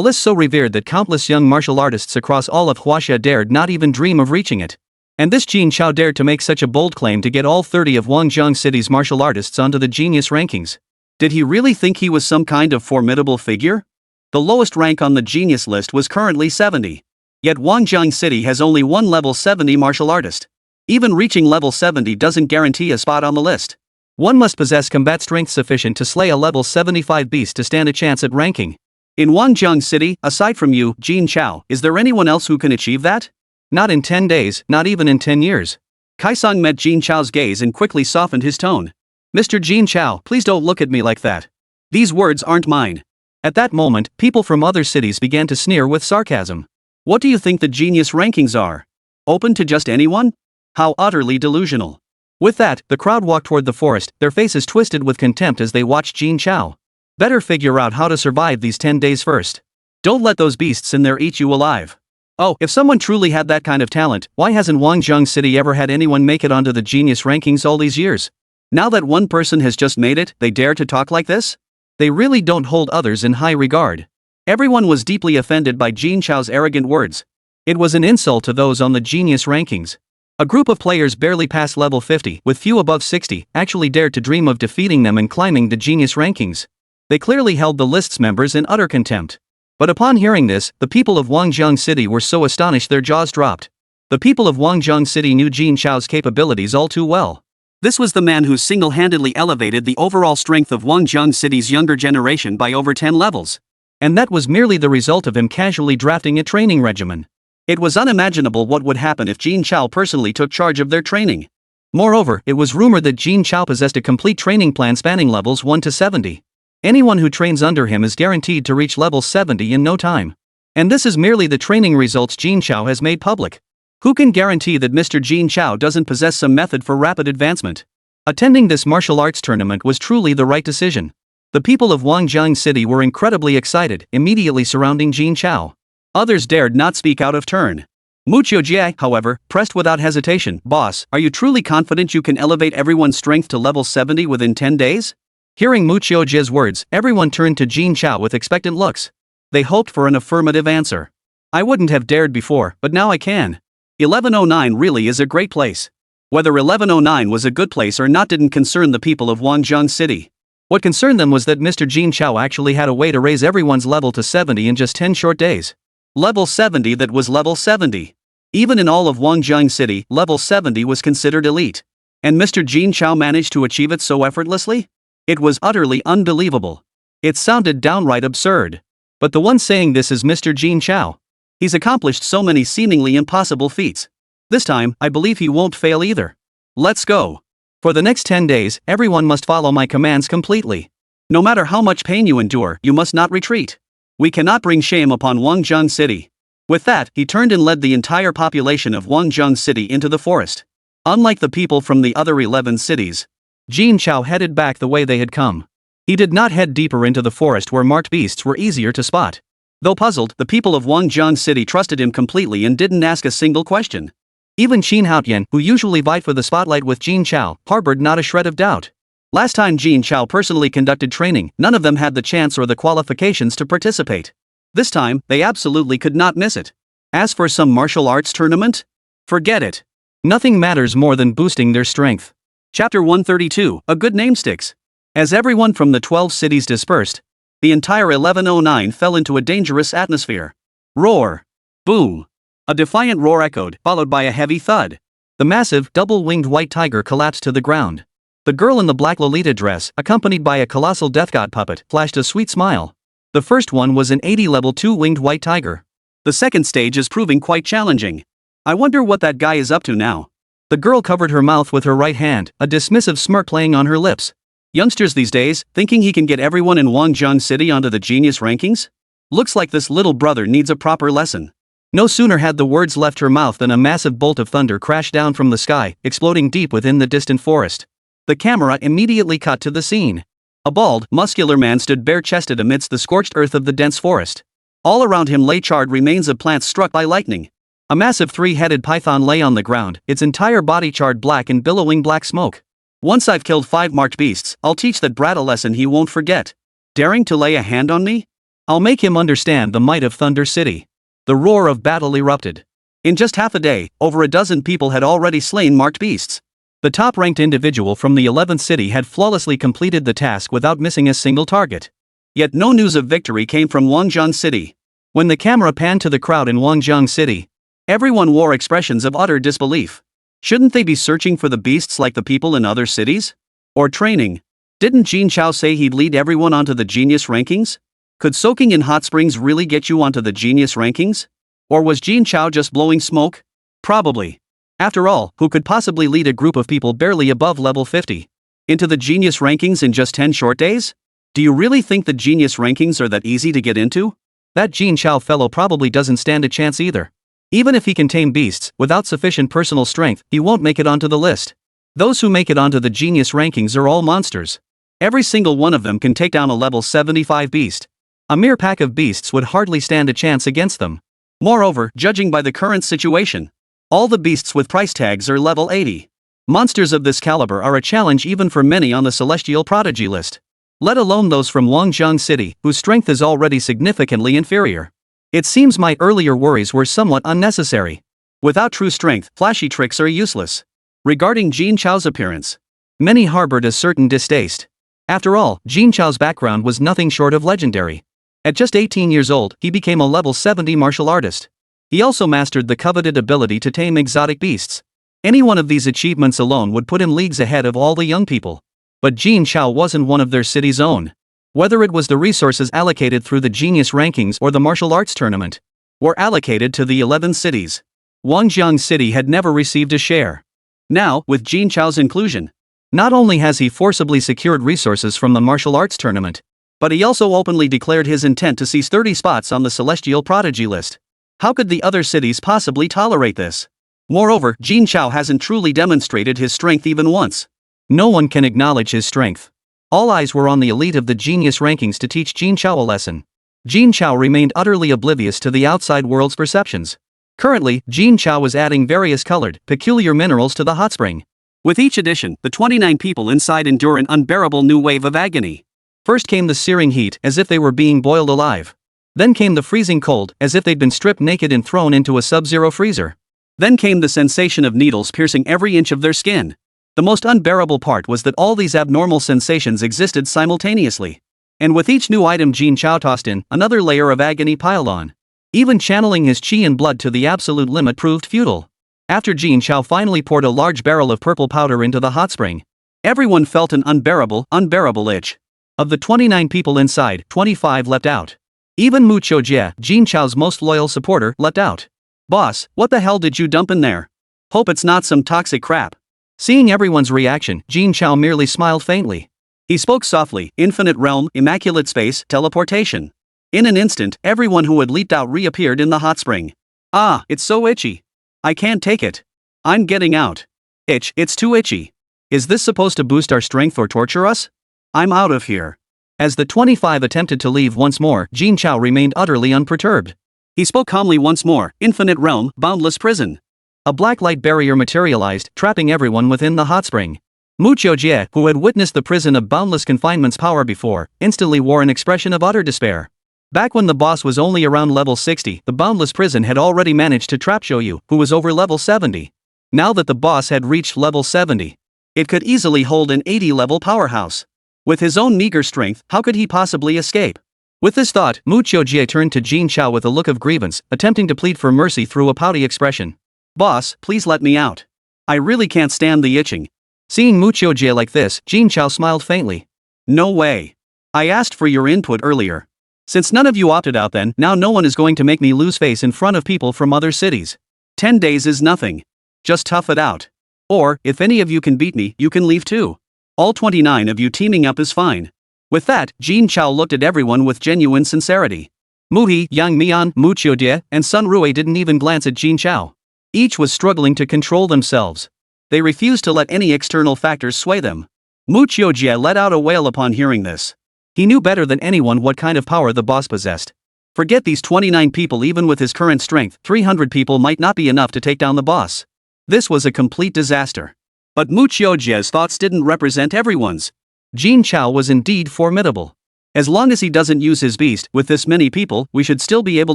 list so revered that countless young martial artists across all of Huaxia dared not even dream of reaching it. And this Jin Chao dared to make such a bold claim to get all 30 of Wangjiang City's martial artists onto the genius rankings. Did he really think he was some kind of formidable figure? The lowest rank on the genius list was currently 70. Yet Wangjiang City has only one level 70 martial artist. Even reaching level 70 doesn't guarantee a spot on the list. One must possess combat strength sufficient to slay a level 75 beast to stand a chance at ranking. In Wangjiang City, aside from you, Jin Chao, is there anyone else who can achieve that? Not in 10 days, not even in 10 years. Kaisang met Jin Chao's gaze and quickly softened his tone. Mr. Jin Chao, please don't look at me like that. These words aren't mine. At that moment, people from other cities began to sneer with sarcasm. What do you think the genius rankings are? Open to just anyone? How utterly delusional. With that, the crowd walked toward the forest, their faces twisted with contempt as they watched Jin Chao. Better figure out how to survive these 10 days first. Don't let those beasts in there eat you alive. Oh, if someone truly had that kind of talent, why hasn't Wangjiang City ever had anyone make it onto the genius rankings all these years? Now that one person has just made it, they dare to talk like this? They really don't hold others in high regard. Everyone was deeply offended by Jin Chao's arrogant words. It was an insult to those on the genius rankings. A group of players barely past level 50, with few above 60, actually dared to dream of defeating them and climbing the genius rankings. They clearly held the list's members in utter contempt. But upon hearing this, the people of Wangjiang City were so astonished their jaws dropped. The people of Wangjiang City knew Jin Chao's capabilities all too well. This was the man who single-handedly elevated the overall strength of Wangjiang City's younger generation by over 10 levels. And that was merely the result of him casually drafting a training regimen. It was unimaginable what would happen if Jin Chao personally took charge of their training. Moreover, it was rumored that Jin Chao possessed a complete training plan spanning levels 1 to 70. Anyone who trains under him is guaranteed to reach level 70 in no time. And this is merely the training results Jin Chao has made public. Who can guarantee that Mr. Jin Chao doesn't possess some method for rapid advancement? Attending this martial arts tournament was truly the right decision. The people of Wangjiang City were incredibly excited, immediately surrounding Jin Chao. Others dared not speak out of turn. Mu Qiujie, however, pressed without hesitation, "Boss, are you truly confident you can elevate everyone's strength to level 70 within 10 days? Hearing Mu Qiujie's words, everyone turned to Jin Chao with expectant looks. They hoped for an affirmative answer. I wouldn't have dared before, but now I can. 1109 really is a great place. Whether 1109 was a good place or not didn't concern the people of Wangjiang City. What concerned them was that Mr. Jin Chao actually had a way to raise everyone's level to 70 in just 10 short days. Level 70 that was level 70. Even in all of Wangjiang City, level 70 was considered elite. And Mr. Jin Chao managed to achieve it so effortlessly? It was utterly unbelievable. It sounded downright absurd. But the one saying this is Mr. Jin Chao. He's accomplished so many seemingly impossible feats. This time, I believe he won't fail either. Let's go. For the next 10 days, everyone must follow my commands completely. No matter how much pain you endure, you must not retreat. We cannot bring shame upon Wangjiang City." With that, he turned and led the entire population of Wangjiang City into the forest. Unlike the people from the other 11 cities, Jin Chao headed back the way they had come. He did not head deeper into the forest where marked beasts were easier to spot. Though puzzled, the people of Wangjiang City trusted him completely and didn't ask a single question. Even Qin Haotian, who usually vied for the spotlight with Jin Chao, harbored not a shred of doubt. Last time Jin Chao personally conducted training, none of them had the chance or the qualifications to participate. This time, they absolutely could not miss it. As for some martial arts tournament? Forget it. Nothing matters more than boosting their strength. Chapter 132, A Good Name Sticks. As everyone from the 12 cities dispersed, the entire 1109 fell into a dangerous atmosphere. Roar! Boom! A defiant roar echoed, followed by a heavy thud. The massive, double-winged white tiger collapsed to the ground. The girl in the black Lolita dress, accompanied by a colossal death god puppet, flashed a sweet smile. The first one was an 80 level 2-winged white tiger. The second stage is proving quite challenging. I wonder what that guy is up to now. The girl covered her mouth with her right hand, a dismissive smirk playing on her lips. Youngsters these days, thinking he can get everyone in Wangjiang City onto the genius rankings? Looks like this little brother needs a proper lesson. No sooner had the words left her mouth than a massive bolt of thunder crashed down from the sky, exploding deep within the distant forest. The camera immediately cut to the scene. A bald, muscular man stood bare-chested amidst the scorched earth of the dense forest. All around him lay charred remains of plants struck by lightning. A massive 3-headed python lay on the ground, its entire body charred black in billowing black smoke. Once I've killed 5 marked beasts, I'll teach that brat a lesson he won't forget. Daring to lay a hand on me? I'll make him understand the might of Thunder City. The roar of battle erupted. In just half a day, over a dozen people had already slain marked beasts. The top-ranked individual from the 11th city had flawlessly completed the task without missing a single target. Yet no news of victory came from Wangjiang City. When the camera panned to the crowd in Wangjiang City, everyone wore expressions of utter disbelief. Shouldn't they be searching for the beasts like the people in other cities? Or training? Didn't Jin Chao say he'd lead everyone onto the genius rankings? Could soaking in hot springs really get you onto the genius rankings? Or was Jin Chao just blowing smoke? Probably. After all, who could possibly lead a group of people barely above level 50 into the genius rankings in just 10 short days? Do you really think the genius rankings are that easy to get into? That Jin Chao fellow probably doesn't stand a chance either. Even if he can tame beasts, without sufficient personal strength, he won't make it onto the list. Those who make it onto the genius rankings are all monsters. Every single one of them can take down a level 75 beast. A mere pack of beasts would hardly stand a chance against them. Moreover, judging by the current situation, all the beasts with price tags are level 80. Monsters of this caliber are a challenge even for many on the celestial prodigy list. Let alone those from Wangjiang City, whose strength is already significantly inferior. It seems my earlier worries were somewhat unnecessary. Without true strength, flashy tricks are useless. Regarding Jin Chao's appearance, many harbored a certain distaste. After all, Jin Chao's background was nothing short of legendary. At just 18 years old, he became a level 70 martial artist. He also mastered the coveted ability to tame exotic beasts. Any one of these achievements alone would put him leagues ahead of all the young people. But Jin Chao wasn't one of their city's own. Whether it was the resources allocated through the Genius Rankings or the martial arts tournament, were allocated to the 11 cities. Wangjiang City had never received a share. Now, with Jin Chao's inclusion, not only has he forcibly secured resources from the martial arts tournament, but he also openly declared his intent to seize 30 spots on the celestial prodigy list. How could the other cities possibly tolerate this? Moreover, Jin Chao hasn't truly demonstrated his strength even once. No one can acknowledge his strength. All eyes were on the elite of the Genius Rankings to teach Jin Chao a lesson. Jin Chao remained utterly oblivious to the outside world's perceptions. Currently, Jin Chao was adding various colored, peculiar minerals to the hot spring. With each addition, the 29 people inside endure an unbearable new wave of agony. First came the searing heat, as if they were being boiled alive. Then came the freezing cold, as if they'd been stripped naked and thrown into a sub-zero freezer. Then came the sensation of needles piercing every inch of their skin. The most unbearable part was that all these abnormal sensations existed simultaneously. And with each new item Jin Chao tossed in, another layer of agony piled on. Even channeling his chi and blood to the absolute limit proved futile. After Jin Chao finally poured a large barrel of purple powder into the hot spring, everyone felt an unbearable itch. Of the 29 people inside, 25 leapt out. Even Mu Qiujie, Jin Chao's most loyal supporter, leapt out. "Boss, what the hell did you dump in there? Hope it's not some toxic crap." Seeing everyone's reaction, Jin Chao merely smiled faintly. He spoke softly, "Infinite realm, immaculate space, teleportation." In an instant, everyone who had leaped out reappeared in the hot spring. "Ah, it's so itchy. I can't take it. I'm getting out. It's too itchy. Is this supposed to boost our strength or torture us? I'm out of here." As the 25 attempted to leave once more, Jin Chao remained utterly unperturbed. He spoke calmly once more, "Infinite realm, boundless prison." A black light barrier materialized, trapping everyone within the hot spring. Mu Qiujie, who had witnessed the prison of boundless confinement's power before, instantly wore an expression of utter despair. Back when the boss was only around level 60, the boundless prison had already managed to trap Shoyu, who was over level 70. Now that the boss had reached level 70, it could easily hold an 80-level powerhouse. With his own meager strength, how could he possibly escape? With this thought, Mu Qiujie turned to Jin Chao with a look of grievance, attempting to plead for mercy through a pouty expression. "Boss, please let me out. I really can't stand the itching." Seeing Mu Qiujie like this, Jin Chao smiled faintly. "No way. I asked for your input earlier. Since none of you opted out then, now no one is going to make me lose face in front of people from other cities. 10 days is nothing. Just tough it out. Or, if any of you can beat me, you can leave too. All 29 of you teaming up is fine." With that, Jin Chao looked at everyone with genuine sincerity. Mu He, Yang Mian, Mu Qiujie, and Sun Rui didn't even glance at Jin Chao. Each was struggling to control themselves. They refused to let any external factors sway them. Mu Qiujie let out a wail upon hearing this. He knew better than anyone what kind of power the boss possessed. Forget these 29 people. Even with his current strength, 300 people might not be enough to take down the boss. This was a complete disaster. But Mu Qiujia's thoughts didn't represent everyone's. Jin Chao was indeed formidable. As long as he doesn't use his beast with this many people, we should still be able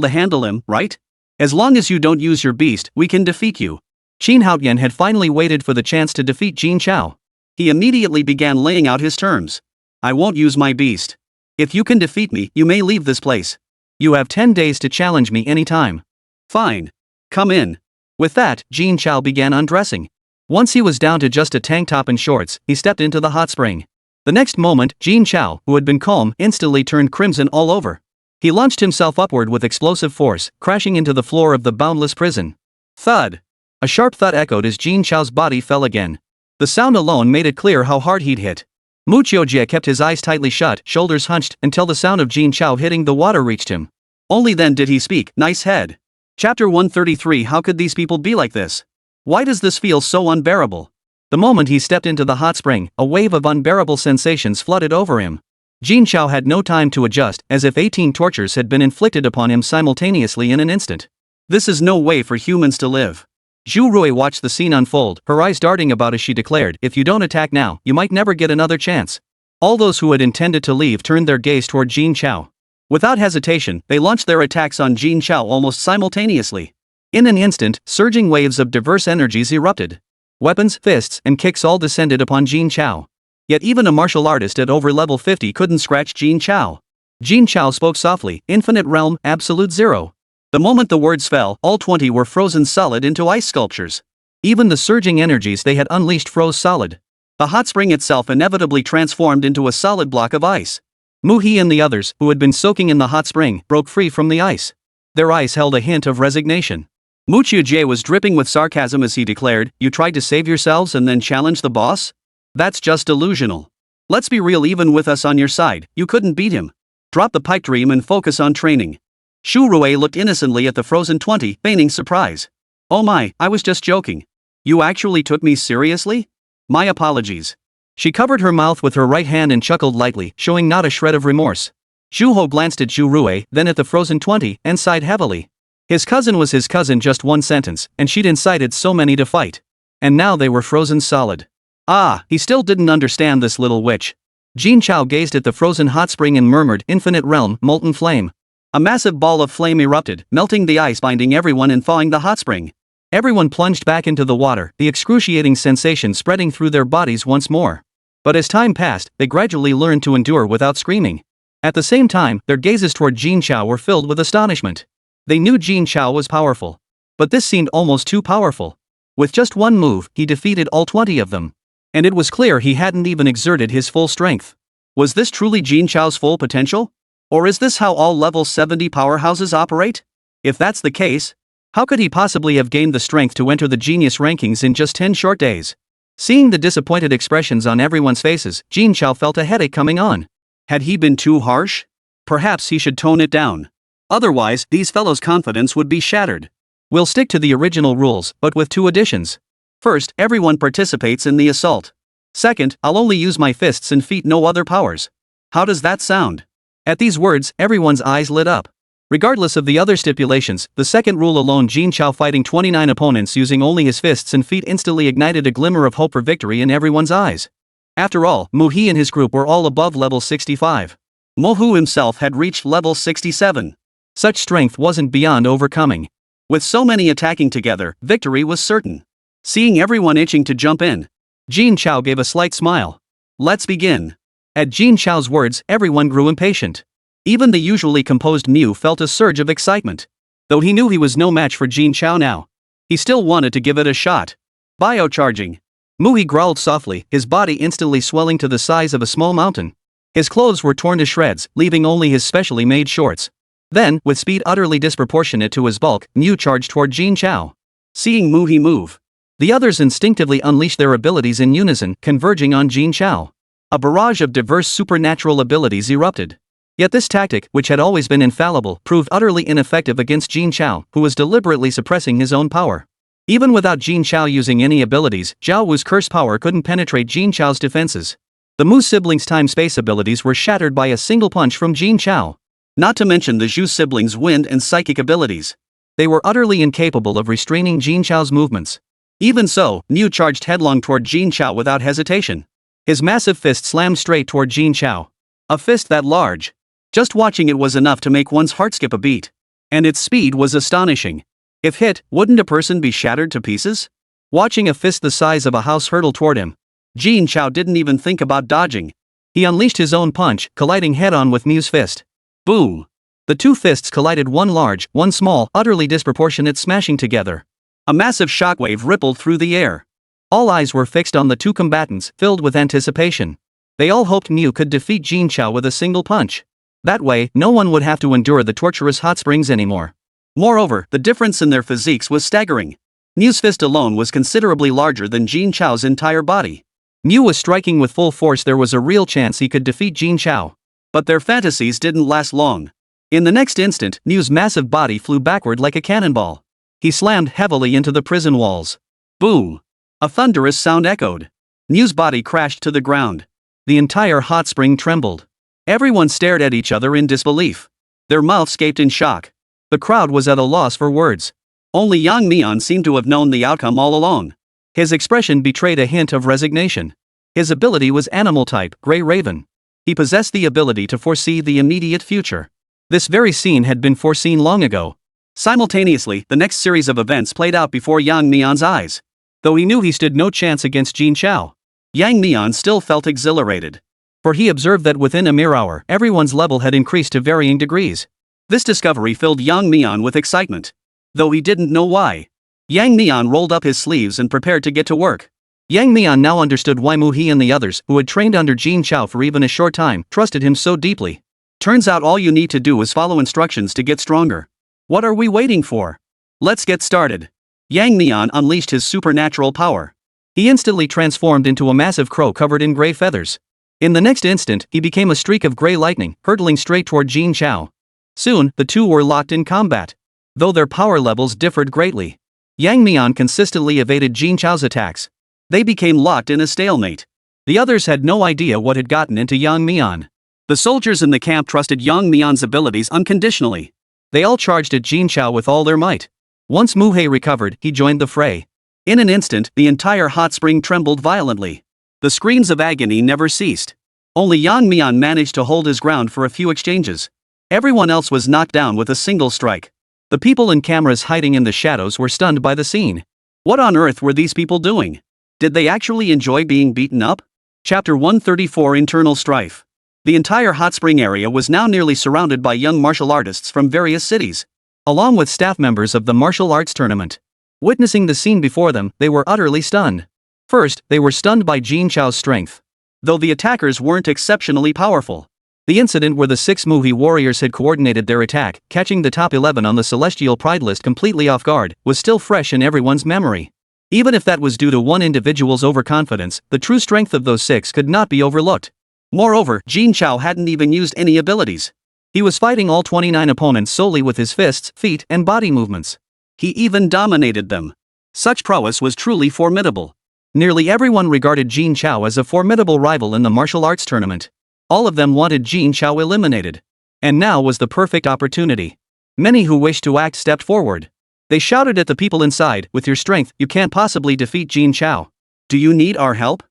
to handle him, right? As long as you don't use your beast, we can defeat you. Qin Haotian had finally waited for the chance to defeat Jin Chao. He immediately began laying out his terms. I won't use my beast. If you can defeat me, you may leave this place. You have 10 days to challenge me anytime. Fine. Come in. With that, Jin Chao began undressing. Once he was down to just a tank top and shorts, he stepped into the hot spring. The next moment, Jin Chao, who had been calm, instantly turned crimson all over. He launched himself upward with explosive force, crashing into the floor of the boundless prison. Thud! A sharp thud echoed as Jin Chao's body fell again. The sound alone made it clear how hard he'd hit. Mu Qiujia kept his eyes tightly shut, shoulders hunched, until the sound of Jin Chao hitting the water reached him. Only then did he speak. Nice head. Chapter 133. How could these people be like this? Why does this feel so unbearable? The moment he stepped into the hot spring, a wave of unbearable sensations flooded over him. Jin Chao had no time to adjust, as if 18 tortures had been inflicted upon him simultaneously in an instant. This is no way for humans to live. Zhu Rui watched the scene unfold, her eyes darting about as she declared, if you don't attack now, you might never get another chance. All those who had intended to leave turned their gaze toward Jin Chao. Without hesitation, they launched their attacks on Jin Chao almost simultaneously. In an instant, surging waves of diverse energies erupted. Weapons, fists, and kicks all descended upon Jin Chao. Yet even a martial artist at over level 50 couldn't scratch Jin Chao. Jin Chao spoke softly, infinite realm, absolute zero. The moment the words fell, all 20 were frozen solid into ice sculptures. Even the surging energies they had unleashed froze solid. The hot spring itself inevitably transformed into a solid block of ice. Mu He and the others, who had been soaking in the hot spring, broke free from the ice. Their eyes held a hint of resignation. Mu Qiujie was dripping with sarcasm as he declared, you tried to save yourselves and then challenge the boss? That's just delusional. Let's be real, even with us on your side, you couldn't beat him. Drop the pipe dream and focus on training. Zhu Rui looked innocently at the frozen 20, feigning surprise. Oh my, I was just joking. You actually took me seriously? My apologies. She covered her mouth with her right hand and chuckled lightly, showing not a shred of remorse. Zhu Ho glanced at Zhu Rui, then at the frozen 20, and sighed heavily. His cousin was his cousin, just one sentence, and she'd incited so many to fight. And now they were frozen solid. Ah, he still didn't understand this little witch. Jin Chao gazed at the frozen hot spring and murmured, infinite realm, molten flame. A massive ball of flame erupted, melting the ice, binding everyone and thawing the hot spring. Everyone plunged back into the water, the excruciating sensation spreading through their bodies once more. But as time passed, they gradually learned to endure without screaming. At the same time, their gazes toward Jin Chao were filled with astonishment. They knew Jin Chao was powerful. But this seemed almost too powerful. With just one move, he defeated all 20 of them. And it was clear he hadn't even exerted his full strength. Was this truly Jin Chao's full potential? Or is this how all level 70 powerhouses operate? If that's the case, how could he possibly have gained the strength to enter the genius rankings in just 10 short days? Seeing the disappointed expressions on everyone's faces, Jin Chao felt a headache coming on. Had he been too harsh? Perhaps he should tone it down. Otherwise, these fellows' confidence would be shattered. We'll stick to the original rules, but with 2 additions. First, everyone participates in the assault. Second, I'll only use my fists and feet, no other powers. How does that sound? At these words, everyone's eyes lit up. Regardless of the other stipulations, the second rule alone, Jin Chao fighting 29 opponents using only his fists and feet, instantly ignited a glimmer of hope for victory in everyone's eyes. After all, Mu He and his group were all above level 65. Mo Hu himself had reached level 67. Such strength wasn't beyond overcoming. With so many attacking together, victory was certain. Seeing everyone itching to jump in, Jin Chao gave a slight smile. Let's begin. At Jin Chao's words, everyone grew impatient. Even the usually composed Mu felt a surge of excitement. Though he knew he was no match for Jin Chao now, he still wanted to give it a shot. Biocharging. Mu He growled softly, his body instantly swelling to the size of a small mountain. His clothes were torn to shreds, leaving only his specially made shorts. Then, with speed utterly disproportionate to his bulk, Mu charged toward Jin Chao. Seeing Mu He move, the others instinctively unleashed their abilities in unison, converging on Jin Chao. A barrage of diverse supernatural abilities erupted. Yet this tactic, which had always been infallible, proved utterly ineffective against Jin Chao, who was deliberately suppressing his own power. Even without Jin Chao using any abilities, Zhao Wu's curse power couldn't penetrate Jin Chao's defenses. The Mu siblings' time-space abilities were shattered by a single punch from Jin Chao. Not to mention the Zhu siblings' wind and psychic abilities. They were utterly incapable of restraining Jin Chao's movements. Even so, Niu charged headlong toward Jin Chao without hesitation. His massive fist slammed straight toward Jin Chao. A fist that large. Just watching it was enough to make one's heart skip a beat. And its speed was astonishing. If hit, wouldn't a person be shattered to pieces? Watching a fist the size of a house hurtle toward him, Jin Chao didn't even think about dodging. He unleashed his own punch, colliding head-on with Niu's fist. Boom! The two fists collided, one large, one small, utterly disproportionate, smashing together. A massive shockwave rippled through the air. All eyes were fixed on the two combatants, filled with anticipation. They all hoped Niu could defeat Jin Chao with a single punch. That way, no one would have to endure the torturous hot springs anymore. Moreover, the difference in their physiques was staggering. Niu's fist alone was considerably larger than Jin Chao's entire body. Niu was striking with full force. There was a real chance he could defeat Jin Chao. But their fantasies didn't last long. In the next instant, Niu's massive body flew backward like a cannonball. He slammed heavily into the prison walls. Boom! A thunderous sound echoed. Niu's body crashed to the ground. The entire hot spring trembled. Everyone stared at each other in disbelief. Their mouths gaped in shock. The crowd was at a loss for words. Only Yang Mian seemed to have known the outcome all along. His expression betrayed a hint of resignation. His ability was animal type, Grey Raven. He possessed the ability to foresee the immediate future. This very scene had been foreseen long ago. Simultaneously, the next series of events played out before Yang Mian's eyes. Though he knew he stood no chance against Jin Chao, Yang Mian still felt exhilarated. For he observed that within a mere hour, everyone's level had increased to varying degrees. This discovery filled Yang Mian with excitement. Though he didn't know why. Yang Mian rolled up his sleeves and prepared to get to work. Yang Mian now understood why Mu He and the others, who had trained under Jin Chao for even a short time, trusted him so deeply. Turns out all you need to do is follow instructions to get stronger. What are we waiting for? Let's get started. Yang Mian unleashed his supernatural power. He instantly transformed into a massive crow covered in gray feathers. In the next instant, he became a streak of gray lightning, hurtling straight toward Jin Chao. Soon, the two were locked in combat. Though their power levels differed greatly, Yang Mian consistently evaded Jin Chao's attacks. They became locked in a stalemate. The others had no idea what had gotten into Yang Mian. The soldiers in the camp trusted Yang Mian's abilities unconditionally. They all charged at Jin Chao with all their might. Once Mu He recovered, he joined the fray. In an instant, the entire hot spring trembled violently. The screams of agony never ceased. Only Yang Mian managed to hold his ground for a few exchanges. Everyone else was knocked down with a single strike. The people in cameras hiding in the shadows were stunned by the scene. What on earth were these people doing? Did they actually enjoy being beaten up? Chapter 134 Internal Strife. The entire hot spring area was now nearly surrounded by young martial artists from various cities, along with staff members of the martial arts tournament. Witnessing the scene before them, they were utterly stunned. First, they were stunned by Jin Chao's strength. Though the attackers weren't exceptionally powerful. The incident where the 6 Mu He warriors had coordinated their attack, catching the top 11 on the Celestial Pride list completely off guard, was still fresh in everyone's memory. Even if that was due to one individual's overconfidence, the true strength of those 6 could not be overlooked. Moreover, Jin Chao hadn't even used any abilities. He was fighting all 29 opponents solely with his fists, feet, and body movements. He even dominated them. Such prowess was truly formidable. Nearly everyone regarded Jin Chao as a formidable rival in the martial arts tournament. All of them wanted Jin Chao eliminated. And now was the perfect opportunity. Many who wished to act stepped forward. They shouted at the people inside, "With your strength, you can't possibly defeat Jin Chao. Do you need our help?"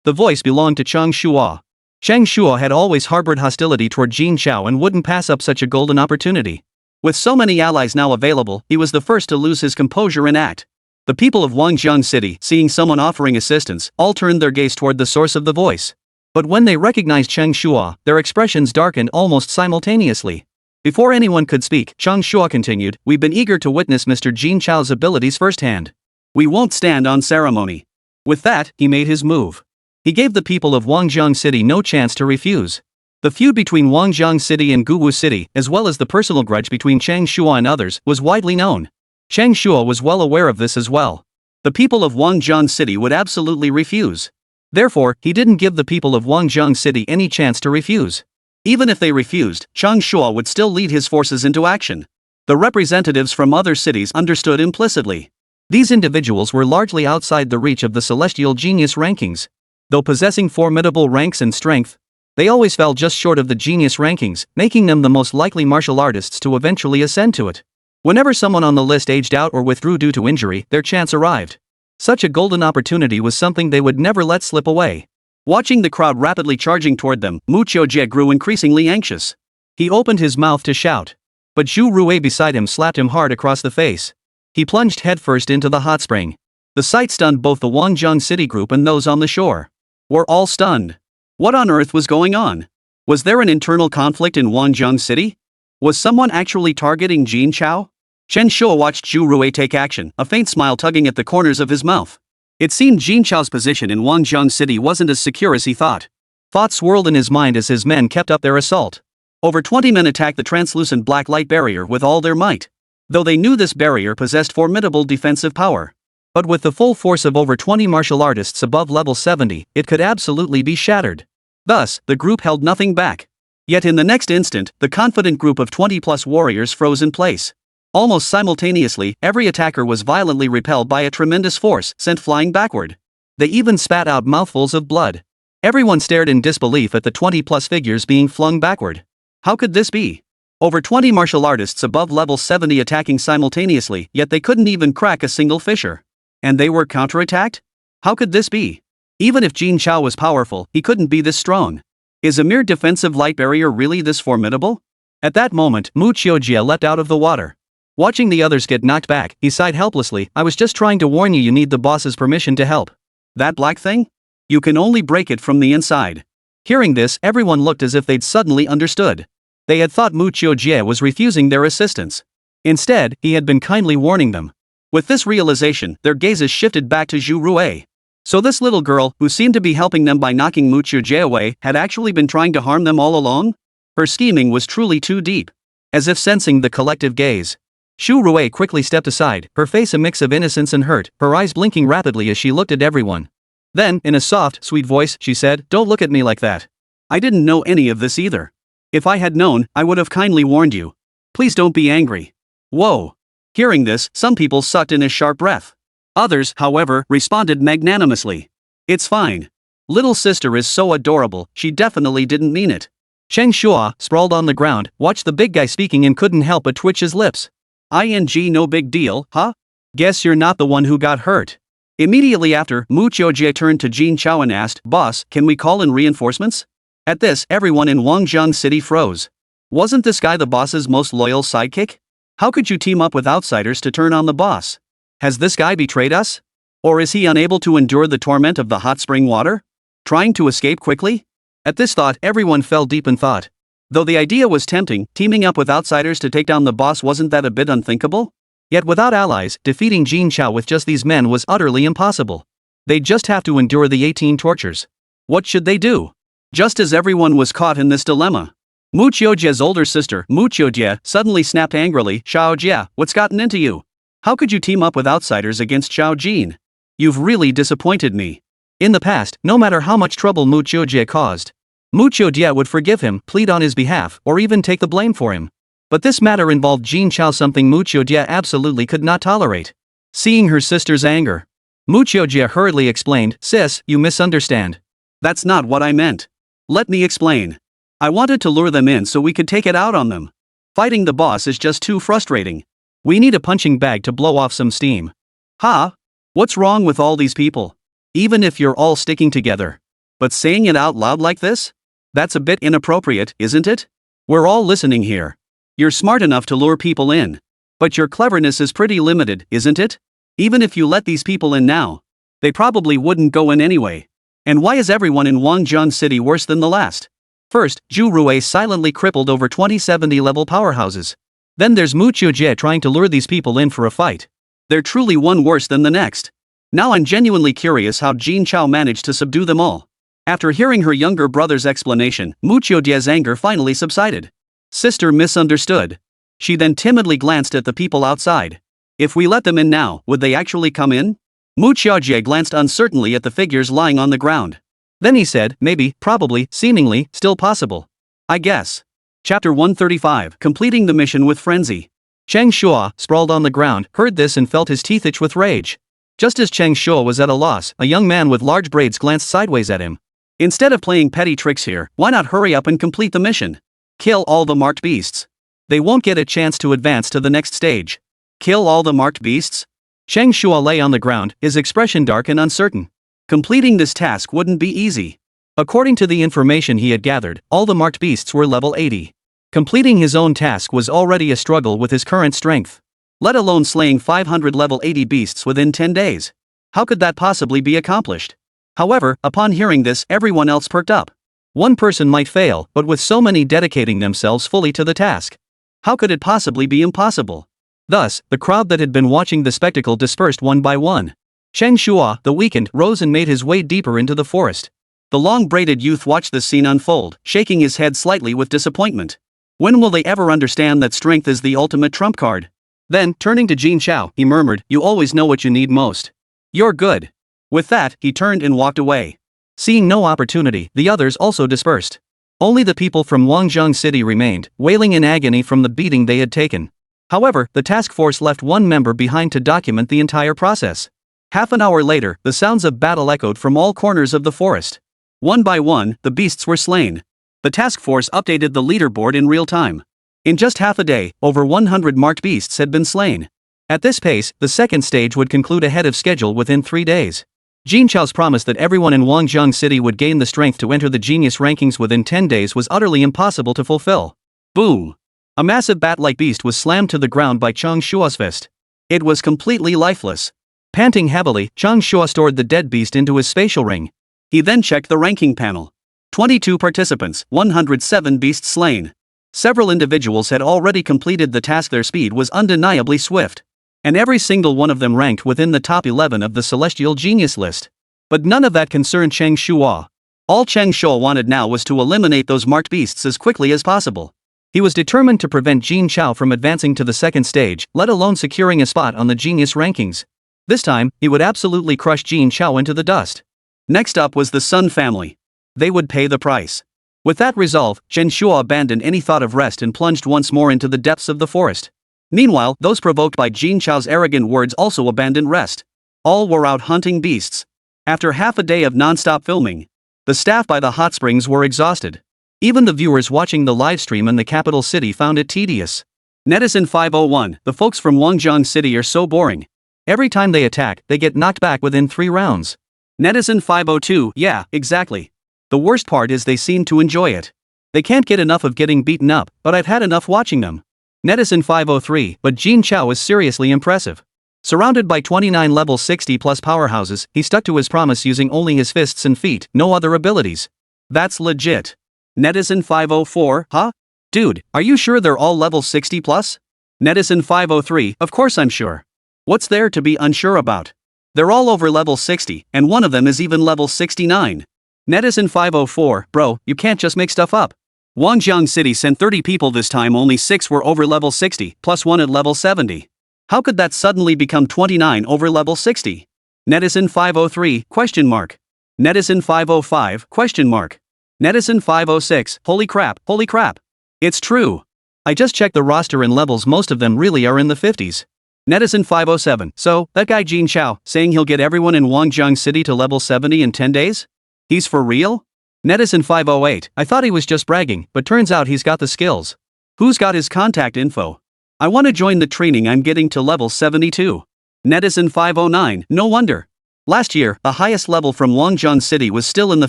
The voice belonged to Chang Shuo. Chang Shuo had always harbored hostility toward Jin Chao and wouldn't pass up such a golden opportunity. With so many allies now available, he was the first to lose his composure and act. The people of Wangjiang City, seeing someone offering assistance, all turned their gaze toward the source of the voice. But when they recognized Chang Shuo, their expressions darkened almost simultaneously. Before anyone could speak, Chang Shuo continued, "We've been eager to witness Mr. Jin Chao's abilities firsthand. We won't stand on ceremony." With that, he made his move. He gave the people of Wangjiang City no chance to refuse. The feud between Wangjiang City and Guwu City, as well as the personal grudge between Chang Shuo and others, was widely known. Chang Shuo was well aware of this as well. The people of Wangjiang City would absolutely refuse. Therefore, he didn't give the people of Wangjiang City any chance to refuse. Even if they refused, Chang Shuo would still lead his forces into action. The representatives from other cities understood implicitly. These individuals were largely outside the reach of the celestial genius rankings. Though possessing formidable ranks and strength, they always fell just short of the genius rankings, making them the most likely martial artists to eventually ascend to it. Whenever someone on the list aged out or withdrew due to injury, their chance arrived. Such a golden opportunity was something they would never let slip away. Watching the crowd rapidly charging toward them, Mu Qiujie grew increasingly anxious. He opened his mouth to shout. But Zhu Rui beside him slapped him hard across the face. He plunged headfirst into the hot spring. The sight stunned both the Wangjiang city group and those on the shore. Were all stunned. What on earth was going on? Was there an internal conflict in Wangjiang city? Was someone actually targeting Jin Chao? Chen Shuo watched Zhu Rui take action, a faint smile tugging at the corners of his mouth. It seemed Jin Chao's position in Wangjiang city wasn't as secure as he thought. Thoughts swirled in his mind as his men kept up their assault. Over 20 men attacked the translucent black light barrier with all their might. Though they knew this barrier possessed formidable defensive power. But with the full force of over 20 martial artists above level 70, it could absolutely be shattered. Thus, the group held nothing back. Yet in the next instant, the confident group of 20-plus warriors froze in place. Almost simultaneously, every attacker was violently repelled by a tremendous force sent flying backward. They even spat out mouthfuls of blood. Everyone stared in disbelief at the 20-plus figures being flung backward. How could this be? Over 20 martial artists above level 70 attacking simultaneously, yet they couldn't even crack a single fissure. And they were counterattacked? How could this be? Even if Jin Chao was powerful, he couldn't be this strong. Is a mere defensive light barrier really this formidable? At that moment, Mu Qiujie leapt out of the water. Watching the others get knocked back, he sighed helplessly. I was just trying to warn you need the boss's permission to help. That black thing? You can only break it from the inside. Hearing this, everyone looked as if they'd suddenly understood. They had thought Mu Qiujie was refusing their assistance. Instead, he had been kindly warning them. With this realization, their gazes shifted back to Zhu Rui. So this little girl, who seemed to be helping them by knocking Mu Qiujie away, had actually been trying to harm them all along? Her scheming was truly too deep. As if sensing the collective gaze, Zhu Rui quickly stepped aside, her face a mix of innocence and hurt, her eyes blinking rapidly as she looked at everyone. Then, in a soft, sweet voice, she said, "Don't look at me like that. I didn't know any of this either. If I had known, I would have kindly warned you. Please don't be angry." Whoa! Hearing this, some people sucked in a sharp breath. Others, however, responded magnanimously. It's fine. Little sister is so adorable, she definitely didn't mean it. Chen Shuo, sprawled on the ground, watched the big guy speaking and couldn't help but twitch his lips. ING no big deal, huh? Guess you're not the one who got hurt. Immediately after, Mu Qiujie turned to Jin Chao and asked, "Boss, can we call in reinforcements?" At this, everyone in Wangjiang city froze. Wasn't this guy the boss's most loyal sidekick? How could you team up with outsiders to turn on the boss? Has this guy betrayed us? Or is he unable to endure the torment of the hot spring water? Trying to escape quickly? At this thought, everyone fell deep in thought. Though the idea was tempting, teaming up with outsiders to take down the boss wasn't that a bit unthinkable? Yet without allies, defeating Jin Chao with just these men was utterly impossible. They'd just have to endure the 18 tortures. What should they do? Just as everyone was caught in this dilemma, Mu Qiujie's older sister, Mu Qiujie, suddenly snapped angrily, "Xiao Jie, what's gotten into you? How could you team up with outsiders against Xiao Jin? You've really disappointed me." In the past, no matter how much trouble Mu Qiujie caused, Mu Qiujie would forgive him, plead on his behalf, or even take the blame for him. But this matter involved Jin Chao, something Mu Qiujie absolutely could not tolerate. Seeing her sister's anger, Mu Qiujie hurriedly explained, "Sis, you misunderstand. That's not what I meant. Let me explain. I wanted to lure them in so we could take it out on them. Fighting the boss is just too frustrating. We need a punching bag to blow off some steam." "Huh? What's wrong with all these people? Even if you're all sticking together. But saying it out loud like this? That's a bit inappropriate, isn't it? We're all listening here. You're smart enough to lure people in. But your cleverness is pretty limited, isn't it? Even if you let these people in now, they probably wouldn't go in anyway. And why is everyone in Wangjiang city worse than the last? First, Zhu Rui silently crippled over 2070 level powerhouses. Then there's Mu Qiujie trying to lure these people in for a fight. They're truly one worse than the next. Now I'm genuinely curious how Jin Chao managed to subdue them all." After hearing her younger brother's explanation, Mu Qiujie's anger finally subsided. Sister misunderstood. She then timidly glanced at the people outside. If we let them in now, would they actually come in? Mu Qiujie glanced uncertainly at the figures lying on the ground. Then he said, "Maybe, probably, seemingly, still possible. I guess." Chapter 135, Completing the Mission with Frenzy. Cheng Shuo, sprawled on the ground, heard this and felt his teeth itch with rage. Just as Cheng Shuo was at a loss, a young man with large braids glanced sideways at him. "Instead of playing petty tricks here, why not hurry up and complete the mission? Kill all the marked beasts. They won't get a chance to advance to the next stage." "Kill all the marked beasts?" Cheng Shua lay on the ground, his expression dark and uncertain. Completing this task wouldn't be easy. According to the information he had gathered, all the marked beasts were level 80. Completing his own task was already a struggle with his current strength. Let alone slaying 500 level 80 beasts within 10 days. How could that possibly be accomplished? However, upon hearing this, everyone else perked up. One person might fail, but with so many dedicating themselves fully to the task, how could it possibly be impossible? Thus, the crowd that had been watching the spectacle dispersed one by one. Cheng Shua, the weakened, rose and made his way deeper into the forest. The long-braided youth watched the scene unfold, shaking his head slightly with disappointment. When will they ever understand that strength is the ultimate trump card? Then, turning to Jin Chao, he murmured, "You always know what you need most. You're good." With that, he turned and walked away. Seeing no opportunity, the others also dispersed. Only the people from Wangjang City remained, wailing in agony from the beating they had taken. However, the task force left one member behind to document the entire process. Half an hour later, the sounds of battle echoed from all corners of the forest. One by one, the beasts were slain. The task force updated the leaderboard in real time. In just half a day, over 100 marked beasts had been slain. At this pace, the second stage would conclude ahead of schedule within 3 days. Jin Chao's promise that everyone in Wangjang City would gain the strength to enter the genius rankings within 10 days was utterly impossible to fulfill. Boom! A massive bat-like beast was slammed to the ground by Cheng Shua's fist. It was completely lifeless. Panting heavily, Cheng Shua stored the dead beast into his spatial ring. He then checked the ranking panel. 22 participants, 107 beasts slain. Several individuals had already completed the task. Their speed was undeniably swift, and every single one of them ranked within the top 11 of the celestial genius list. But none of that concerned Cheng Shua. All Cheng Shua wanted now was to eliminate those marked beasts as quickly as possible. He was determined to prevent Jin Chao from advancing to the second stage, let alone securing a spot on the genius rankings. This time, he would absolutely crush Jin Chao into the dust. Next up was the Sun family. They would pay the price. With that resolve, Cheng Shua abandoned any thought of rest and plunged once more into the depths of the forest. Meanwhile, those provoked by Jin Chao's arrogant words also abandoned rest. All were out hunting beasts. After half a day of non-stop filming, the staff by the hot springs were exhausted. Even the viewers watching the livestream in the capital city found it tedious. Netizen 501, the folks from Wangjang City are so boring. Every time they attack, they get knocked back within 3 rounds. Netizen 502, yeah, exactly. The worst part is they seem to enjoy it. They can't get enough of getting beaten up, but I've had enough watching them. Netizen 503, but Jin Chao is seriously impressive. Surrounded by 29 level 60 plus powerhouses, he stuck to his promise using only his fists and feet, no other abilities. That's legit. Netizen 504, huh? Dude, are you sure they're all level 60 plus? Netizen 503, of course I'm sure. What's there to be unsure about? They're all over level 60, and one of them is even level 69. Netizen 504, bro, you can't just make stuff up. Wangjang City sent 30 people this time, only 6 were over level 60, plus 1 at level 70. How could that suddenly become 29 over level 60? Netizen 503, question mark. Netizen 505, question mark. Netizen 506, holy crap, holy crap. It's true. I just checked the roster and levels, most of them really are in the 50s. Netizen 507, so, that guy Jin Chao, saying he'll get everyone in Wangjang City to level 70 in 10 days? He's for real? Netizen 508, I thought he was just bragging, but turns out he's got the skills. Who's got his contact info? I want to join the training. I'm getting to level 72. Netizen 509, no wonder. Last year, the highest level from Wangjang City was still in the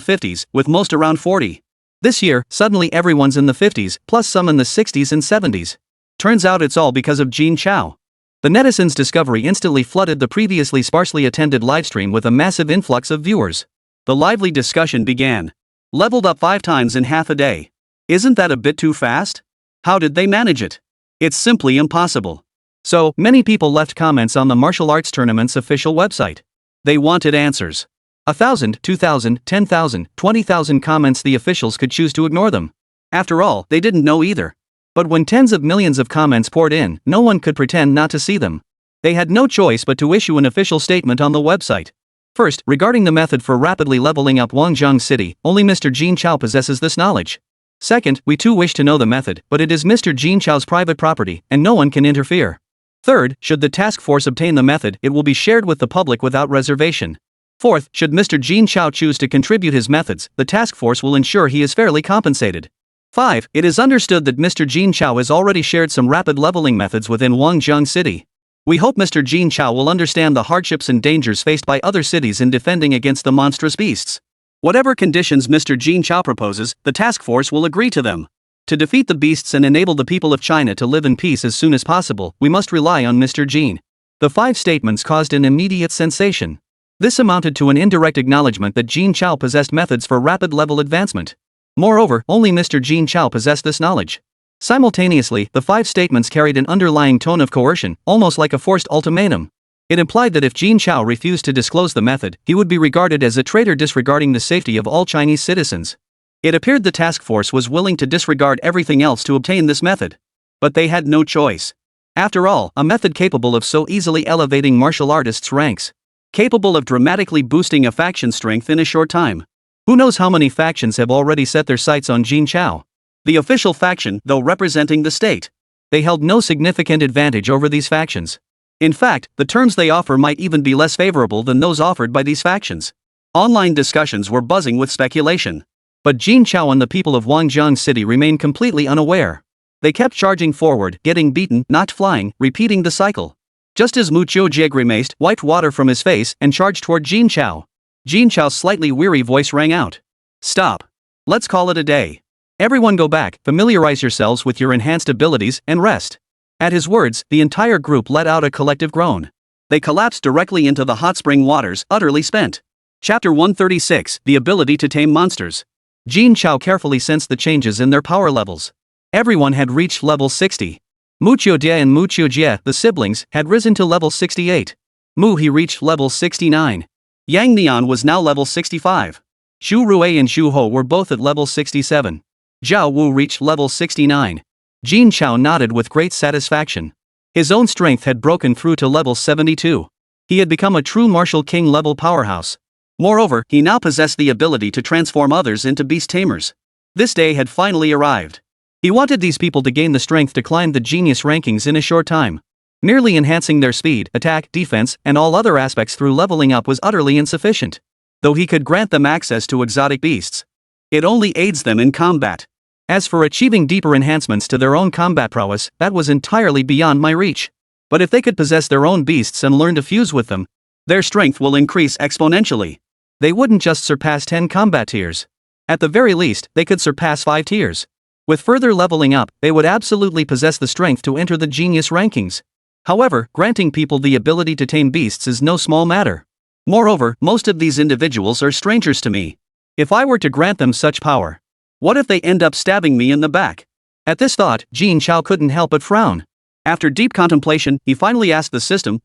50s, with most around 40. This year, suddenly everyone's in the 50s, plus some in the 60s and 70s. Turns out it's all because of Jin Chao. The netizens' discovery instantly flooded the previously sparsely attended livestream with a massive influx of viewers. The lively discussion began. Leveled up 5 times in half a day. Isn't that a bit too fast? How did they manage it? It's simply impossible. So, many people left comments on the martial arts tournament's official website. They wanted answers. 1,000, 2,000, 10,000, 20,000 comments. The officials could choose to ignore them. After all, they didn't know either. But when tens of millions of comments poured in, no one could pretend not to see them. They had no choice but to issue an official statement on the website. First, regarding the method for rapidly leveling up Wangjang City, only Mr. Jin Chao possesses this knowledge. Second, we too wish to know the method, but it is Mr. Jin Chao's private property, and no one can interfere. Third, should the task force obtain the method, it will be shared with the public without reservation. Fourth, should Mr. Jin Chao choose to contribute his methods, the task force will ensure he is fairly compensated. 5. It is understood that Mr. Jin Chao has already shared some rapid leveling methods within Wangjang City. We hope Mr. Jin Chao will understand the hardships and dangers faced by other cities in defending against the monstrous beasts. Whatever conditions Mr. Jin Chao proposes, the task force will agree to them. To defeat the beasts and enable the people of China to live in peace as soon as possible, we must rely on Mr. Jin. The 5 statements caused an immediate sensation. This amounted to an indirect acknowledgement that Jin Chao possessed methods for rapid level advancement. Moreover, only Mr. Jin Chao possessed this knowledge. Simultaneously, the 5 statements carried an underlying tone of coercion, almost like a forced ultimatum. It implied that if Jin Chao refused to disclose the method, he would be regarded as a traitor disregarding the safety of all Chinese citizens. It appeared the task force was willing to disregard everything else to obtain this method. But they had no choice. After all, a method capable of so easily elevating martial artists' ranks. Capable of dramatically boosting a faction's strength in a short time. Who knows how many factions have already set their sights on Jin Chao? The official faction, though representing the state. They held no significant advantage over these factions. In fact, the terms they offer might even be less favorable than those offered by these factions. Online discussions were buzzing with speculation. But Jin Chao and the people of Wangjiang City remained completely unaware. They kept charging forward, getting beaten, not flying, repeating the cycle. Just as Mu Qiujie grimaced, wiped water from his face, and charged toward Jin Chao. Jin Chao's slightly weary voice rang out. Stop. Let's call it a day. Everyone go back, familiarize yourselves with your enhanced abilities, and rest. At his words, the entire group let out a collective groan. They collapsed directly into the hot spring waters, utterly spent. Chapter 136, The Ability to Tame Monsters. Jin Chao carefully sensed the changes in their power levels. Everyone had reached level 60. Mu Qiujie and Mu Qiujie, the siblings, had risen to level 68. Mu He reached level 69. Yang Nian was now level 65. Xu Rui and Xu Ho were both at level 67. Zhao Wu reached level 69. Jin Chao nodded with great satisfaction. His own strength had broken through to level 72. He had become a true martial king level powerhouse. Moreover, he now possessed the ability to transform others into beast tamers. This day had finally arrived. He wanted these people to gain the strength to climb the genius rankings in a short time. Merely enhancing their speed, attack, defense, and all other aspects through leveling up was utterly insufficient. Though he could grant them access to exotic beasts, it only aids them in combat. As for achieving deeper enhancements to their own combat prowess, that was entirely beyond my reach. But if they could possess their own beasts and learn to fuse with them, their strength will increase exponentially. They wouldn't just surpass 10 combat tiers. At the very least, they could surpass 5 tiers. With further leveling up, they would absolutely possess the strength to enter the genius rankings. However, granting people the ability to tame beasts is no small matter. Moreover, most of these individuals are strangers to me. If I were to grant them such power, what if they end up stabbing me in the back? At this thought, Jin Chao couldn't help but frown. After deep contemplation, he finally asked the system,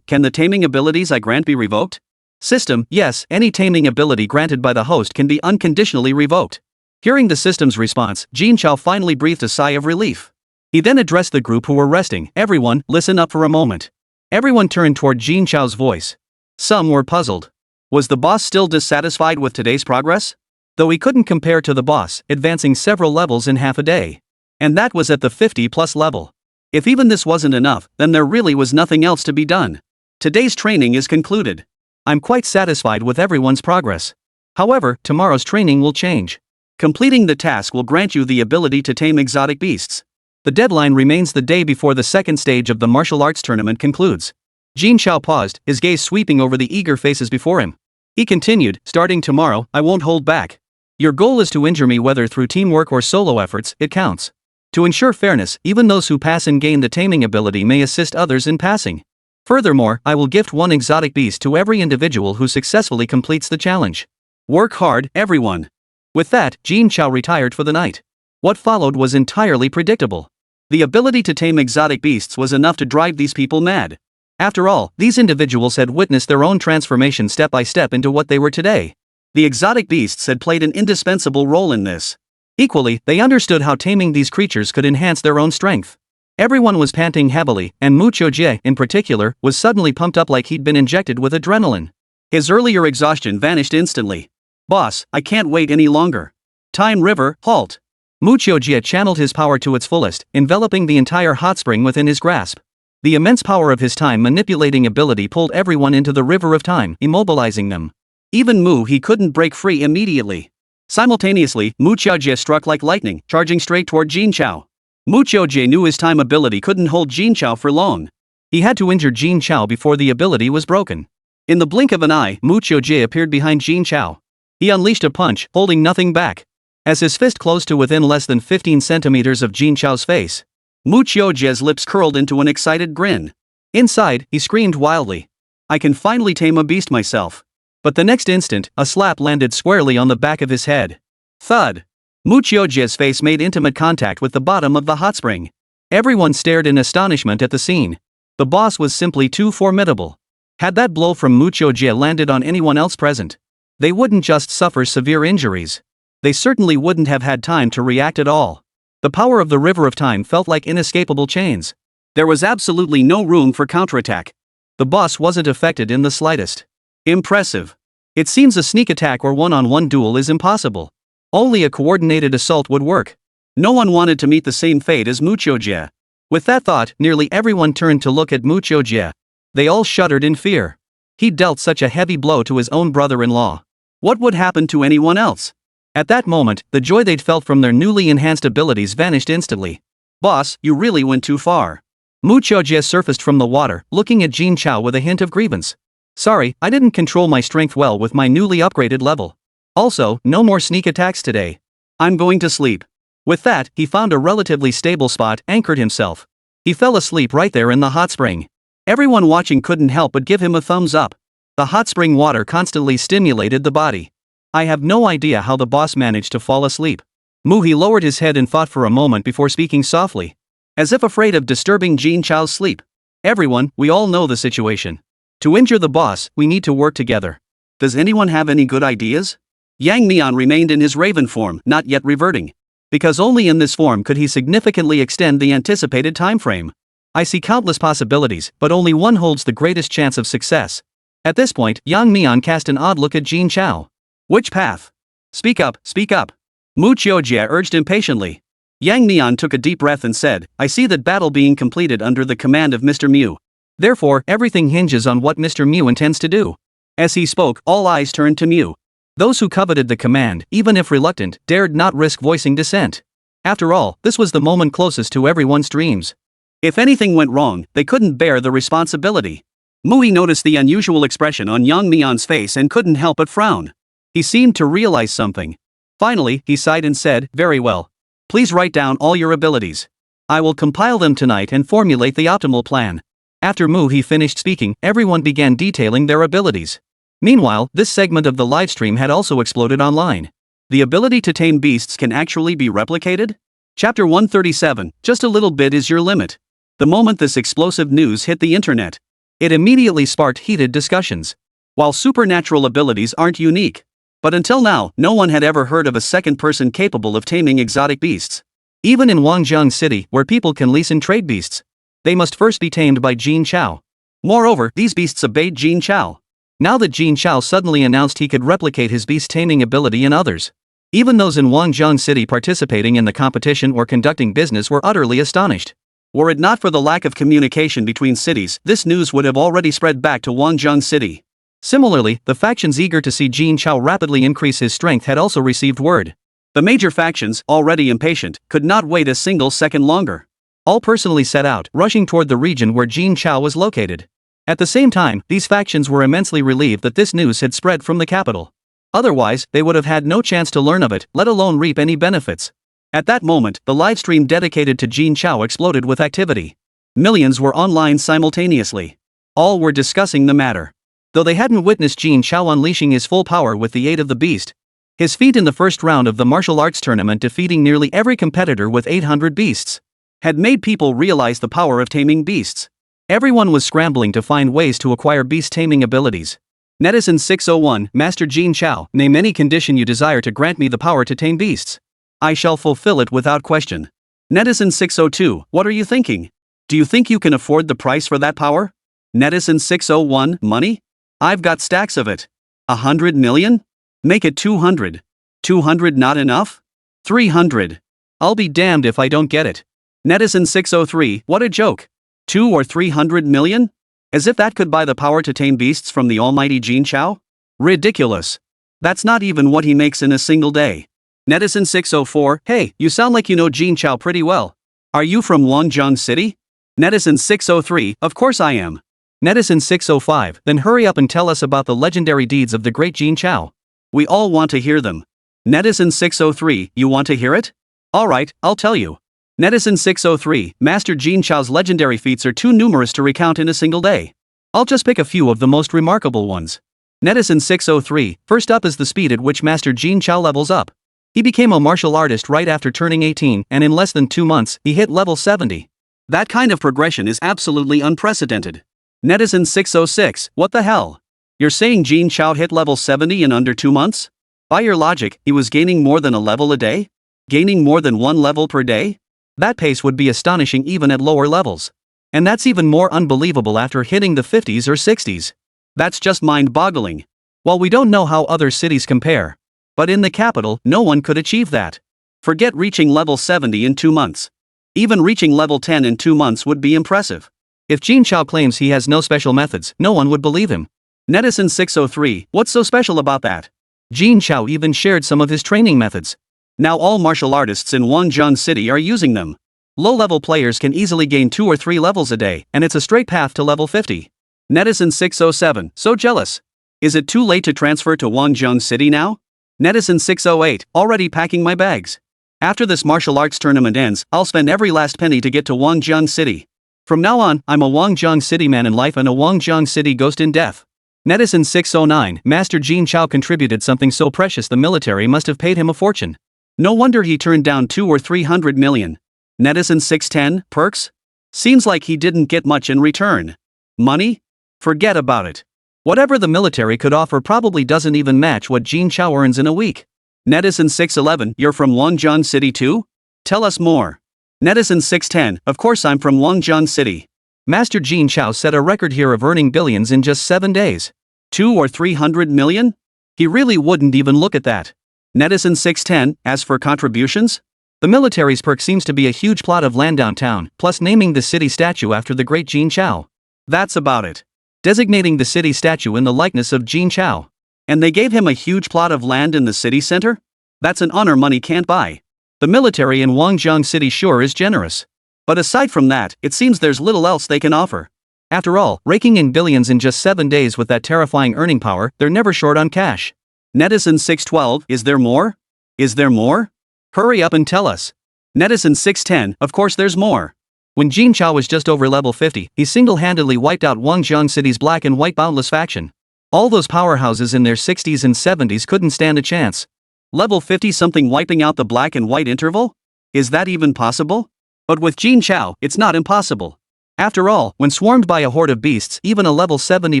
can the taming abilities I grant be revoked? System, yes, any taming ability granted by the host can be unconditionally revoked. Hearing the system's response, Jin Chao finally breathed a sigh of relief. He then addressed the group who were resting. Everyone, listen up for a moment. Everyone turned toward Jin Chao's voice. Some were puzzled. Was the boss still dissatisfied with today's progress? Though he couldn't compare to the boss, advancing several levels in half a day. And that was at the 50+ level. If even this wasn't enough, then there really was nothing else to be done. Today's training is concluded. I'm quite satisfied with everyone's progress. However, tomorrow's training will change. Completing the task will grant you the ability to tame exotic beasts. The deadline remains the day before the second stage of the martial arts tournament concludes. Jin Chao paused, his gaze sweeping over the eager faces before him. He continued, starting tomorrow, I won't hold back. Your goal is to injure me whether through teamwork or solo efforts, it counts. To ensure fairness, even those who pass and gain the taming ability may assist others in passing. Furthermore, I will gift one exotic beast to every individual who successfully completes the challenge. Work hard, everyone. With that, Jin Chao retired for the night. What followed was entirely predictable. The ability to tame exotic beasts was enough to drive these people mad. After all, these individuals had witnessed their own transformation step by step into what they were today. The exotic beasts had played an indispensable role in this. Equally, they understood how taming these creatures could enhance their own strength. Everyone was panting heavily, and Mu Qiujie, in particular, was suddenly pumped up like he'd been injected with adrenaline. His earlier exhaustion vanished instantly. Boss, I can't wait any longer. Time River, halt. Mu Qiujie channeled his power to its fullest, enveloping the entire hot spring within his grasp. The immense power of his time manipulating ability pulled everyone into the river of time, immobilizing them. Even Mu He couldn't break free immediately. Simultaneously, Mu Qiujie struck like lightning, charging straight toward Jin Chao. Mu Qiujie knew his time ability couldn't hold Jin Chao for long. He had to injure Jin Chao before the ability was broken. In the blink of an eye, Mu Qiujie appeared behind Jin Chao. He unleashed a punch, holding nothing back. As his fist closed to within less than 15 centimeters of Jin Chao's face, Mu Qiujie's lips curled into an excited grin. Inside, he screamed wildly. I can finally tame a beast myself. But the next instant, a slap landed squarely on the back of his head. Thud! Mu Qiujie's face made intimate contact with the bottom of the hot spring. Everyone stared in astonishment at the scene. The boss was simply too formidable. Had that blow from Mu Qiujie landed on anyone else present, they wouldn't just suffer severe injuries. They certainly wouldn't have had time to react at all. The power of the river of time felt like inescapable chains. There was absolutely no room for counterattack. The boss wasn't affected in the slightest. Impressive. It seems a sneak attack or one-on-one duel is impossible. Only a coordinated assault would work. No one wanted to meet the same fate as Mu Qiujie. With that thought, nearly everyone turned to look at Mu Qiujie. They all shuddered in fear. He dealt such a heavy blow to his own brother-in-law. What would happen to anyone else? At that moment, the joy they'd felt from their newly enhanced abilities vanished instantly. Boss, you really went too far. Mu Qiujie surfaced from the water, looking at Jin Chao with a hint of grievance. Sorry, I didn't control my strength well with my newly upgraded level. Also, no more sneak attacks today. I'm going to sleep. With that, he found a relatively stable spot, anchored himself. He fell asleep right there in the hot spring. Everyone watching couldn't help but give him a thumbs up. The hot spring water constantly stimulated the body. I have no idea how the boss managed to fall asleep. He lowered his head and thought for a moment before speaking softly, as if afraid of disturbing Jin Chao's sleep. Everyone, we all know the situation. To injure the boss, we need to work together. Does anyone have any good ideas? Yang Mian remained in his raven form, not yet reverting. Because only in this form could he significantly extend the anticipated time frame. I see countless possibilities, but only one holds the greatest chance of success. At this point, Yang Mian cast an odd look at Jin Chao. Which path? Speak up, speak up. Mu Qiujie urged impatiently. Yang Mian took a deep breath and said, I see that battle being completed under the command of Mr. Mu. Therefore, everything hinges on what Mr. Mu intends to do. As he spoke, all eyes turned to Mu. Those who coveted the command, even if reluctant, dared not risk voicing dissent. After all, this was the moment closest to everyone's dreams. If anything went wrong, they couldn't bear the responsibility. Mui noticed the unusual expression on Yang Mian's face and couldn't help but frown. He seemed to realize something. Finally, he sighed and said, very well. Please write down all your abilities. I will compile them tonight and formulate the optimal plan. After He finished speaking, everyone began detailing their abilities. Meanwhile, this segment of the livestream had also exploded online. The ability to tame beasts can actually be replicated? Chapter 137, just a little bit is your limit. The moment this explosive news hit the internet, it immediately sparked heated discussions. While supernatural abilities aren't unique, but until now, no one had ever heard of a second person capable of taming exotic beasts. Even in Wangjiang City, where people can lease and trade beasts, they must first be tamed by Jin Chao. Moreover, these beasts obeyed Jin Chao. Now that Jin Chao suddenly announced he could replicate his beast taming ability in others, even those in Wangjiang City participating in the competition or conducting business were utterly astonished. Were it not for the lack of communication between cities, this news would have already spread back to Wangjiang City. Similarly, the factions eager to see Jin Chao rapidly increase his strength had also received word. The major factions, already impatient, could not wait a single second longer. All personally set out, rushing toward the region where Jin Chao was located. At the same time, these factions were immensely relieved that this news had spread from the capital. Otherwise, they would have had no chance to learn of it, let alone reap any benefits. At that moment, the livestream dedicated to Jin Chao exploded with activity. Millions were online simultaneously. All were discussing the matter. Though they hadn't witnessed Jin Chao unleashing his full power with the aid of the beast, his feat in the first round of the martial arts tournament defeating nearly every competitor with 800 beasts had made people realize the power of taming beasts. Everyone was scrambling to find ways to acquire beast taming abilities. Netizen 601, Master Jin Chao, name any condition you desire to grant me the power to tame beasts. I shall fulfill it without question. Netizen 602, what are you thinking? Do you think you can afford the price for that power? Netizen 601, money? I've got stacks of it. 100 million? Make it 200. 200 not enough? 300. I'll be damned if I don't get it. Netizen 603, what a joke. 2 or 300 million? As if that could buy the power to tame beasts from the almighty Jin Chao? Ridiculous. That's not even what he makes in a single day. Netizen 604, hey, you sound like you know Jin Chao pretty well. Are you from Wangjiang City? Netizen 603, of course I am. Netizen 605, then hurry up and tell us about the legendary deeds of the great Jin Chao. We all want to hear them. Netizen 603, you want to hear it? Alright, I'll tell you. Netizen 603, Master Jin Chao's legendary feats are too numerous to recount in a single day. I'll just pick a few of the most remarkable ones. Netizen 603, first up is the speed at which Master Jin Chao levels up. He became a martial artist right after turning 18, and in less than 2 months, he hit level 70. That kind of progression is absolutely unprecedented. Netizen 606, what the hell? You're saying Jin Chao hit level 70 in under 2 months? By your logic, he was gaining more than a level a day? Gaining more than 1 level per day? That pace would be astonishing even at lower levels. And that's even more unbelievable after hitting the 50s or 60s. That's just mind-boggling. While we don't know how other cities compare, but in the capital, no one could achieve that. Forget reaching level 70 in 2 months. Even reaching level 10 in 2 months would be impressive. If Jin Chao claims he has no special methods, no one would believe him. Netizen 603, what's so special about that? Jin Chao even shared some of his training methods. Now all martial artists in Wanzhong City are using them. Low-level players can easily gain 2 or 3 levels a day, and it's a straight path to level 50. Netizen 607, so jealous. Is it too late to transfer to Wanzhong City now? Netizen 608, already packing my bags. After this martial arts tournament ends, I'll spend every last penny to get to Wanzhong City. From now on, I'm a Wanzhong City man in life and a Wanzhong City ghost in death. Netizen 609, Master Jin Chao contributed something so precious the military must have paid him a fortune. No wonder he turned down 200 or 300 million. Netizen 610, perks? Seems like he didn't get much in return. Money? Forget about it. Whatever the military could offer probably doesn't even match what Jin Chao earns in a week. Netizen 611, you're from Wanzhong City too? Tell us more. Netizen 610, of course I'm from Wanzhong City. Master Jin Chao set a record here of earning billions in just 7 days. 200 or 300 million? He really wouldn't even look at that. Netizen 610, as for contributions? The military's perk seems to be a huge plot of land downtown, plus naming the city statue after the great Jin Chao. That's about it. Designating the city statue in the likeness of Jin Chao. And they gave him a huge plot of land in the city center? That's an honor money can't buy. The military in Wanzhong City sure is generous. But aside from that, it seems there's little else they can offer. After all, raking in billions in just 7 days with that terrifying earning power, they're never short on cash. Netizen 612, is there more? Is there more? Hurry up and tell us. Netizen 610, of course there's more. When Jin Chao was just over level 50, he single-handedly wiped out Wanzhong City's black and white boundless faction. All those powerhouses in their 60s and 70s couldn't stand a chance. Level 50-something wiping out the black and white interval? Is that even possible? But with Jin Chao, it's not impossible. After all, when swarmed by a horde of beasts, even a level 70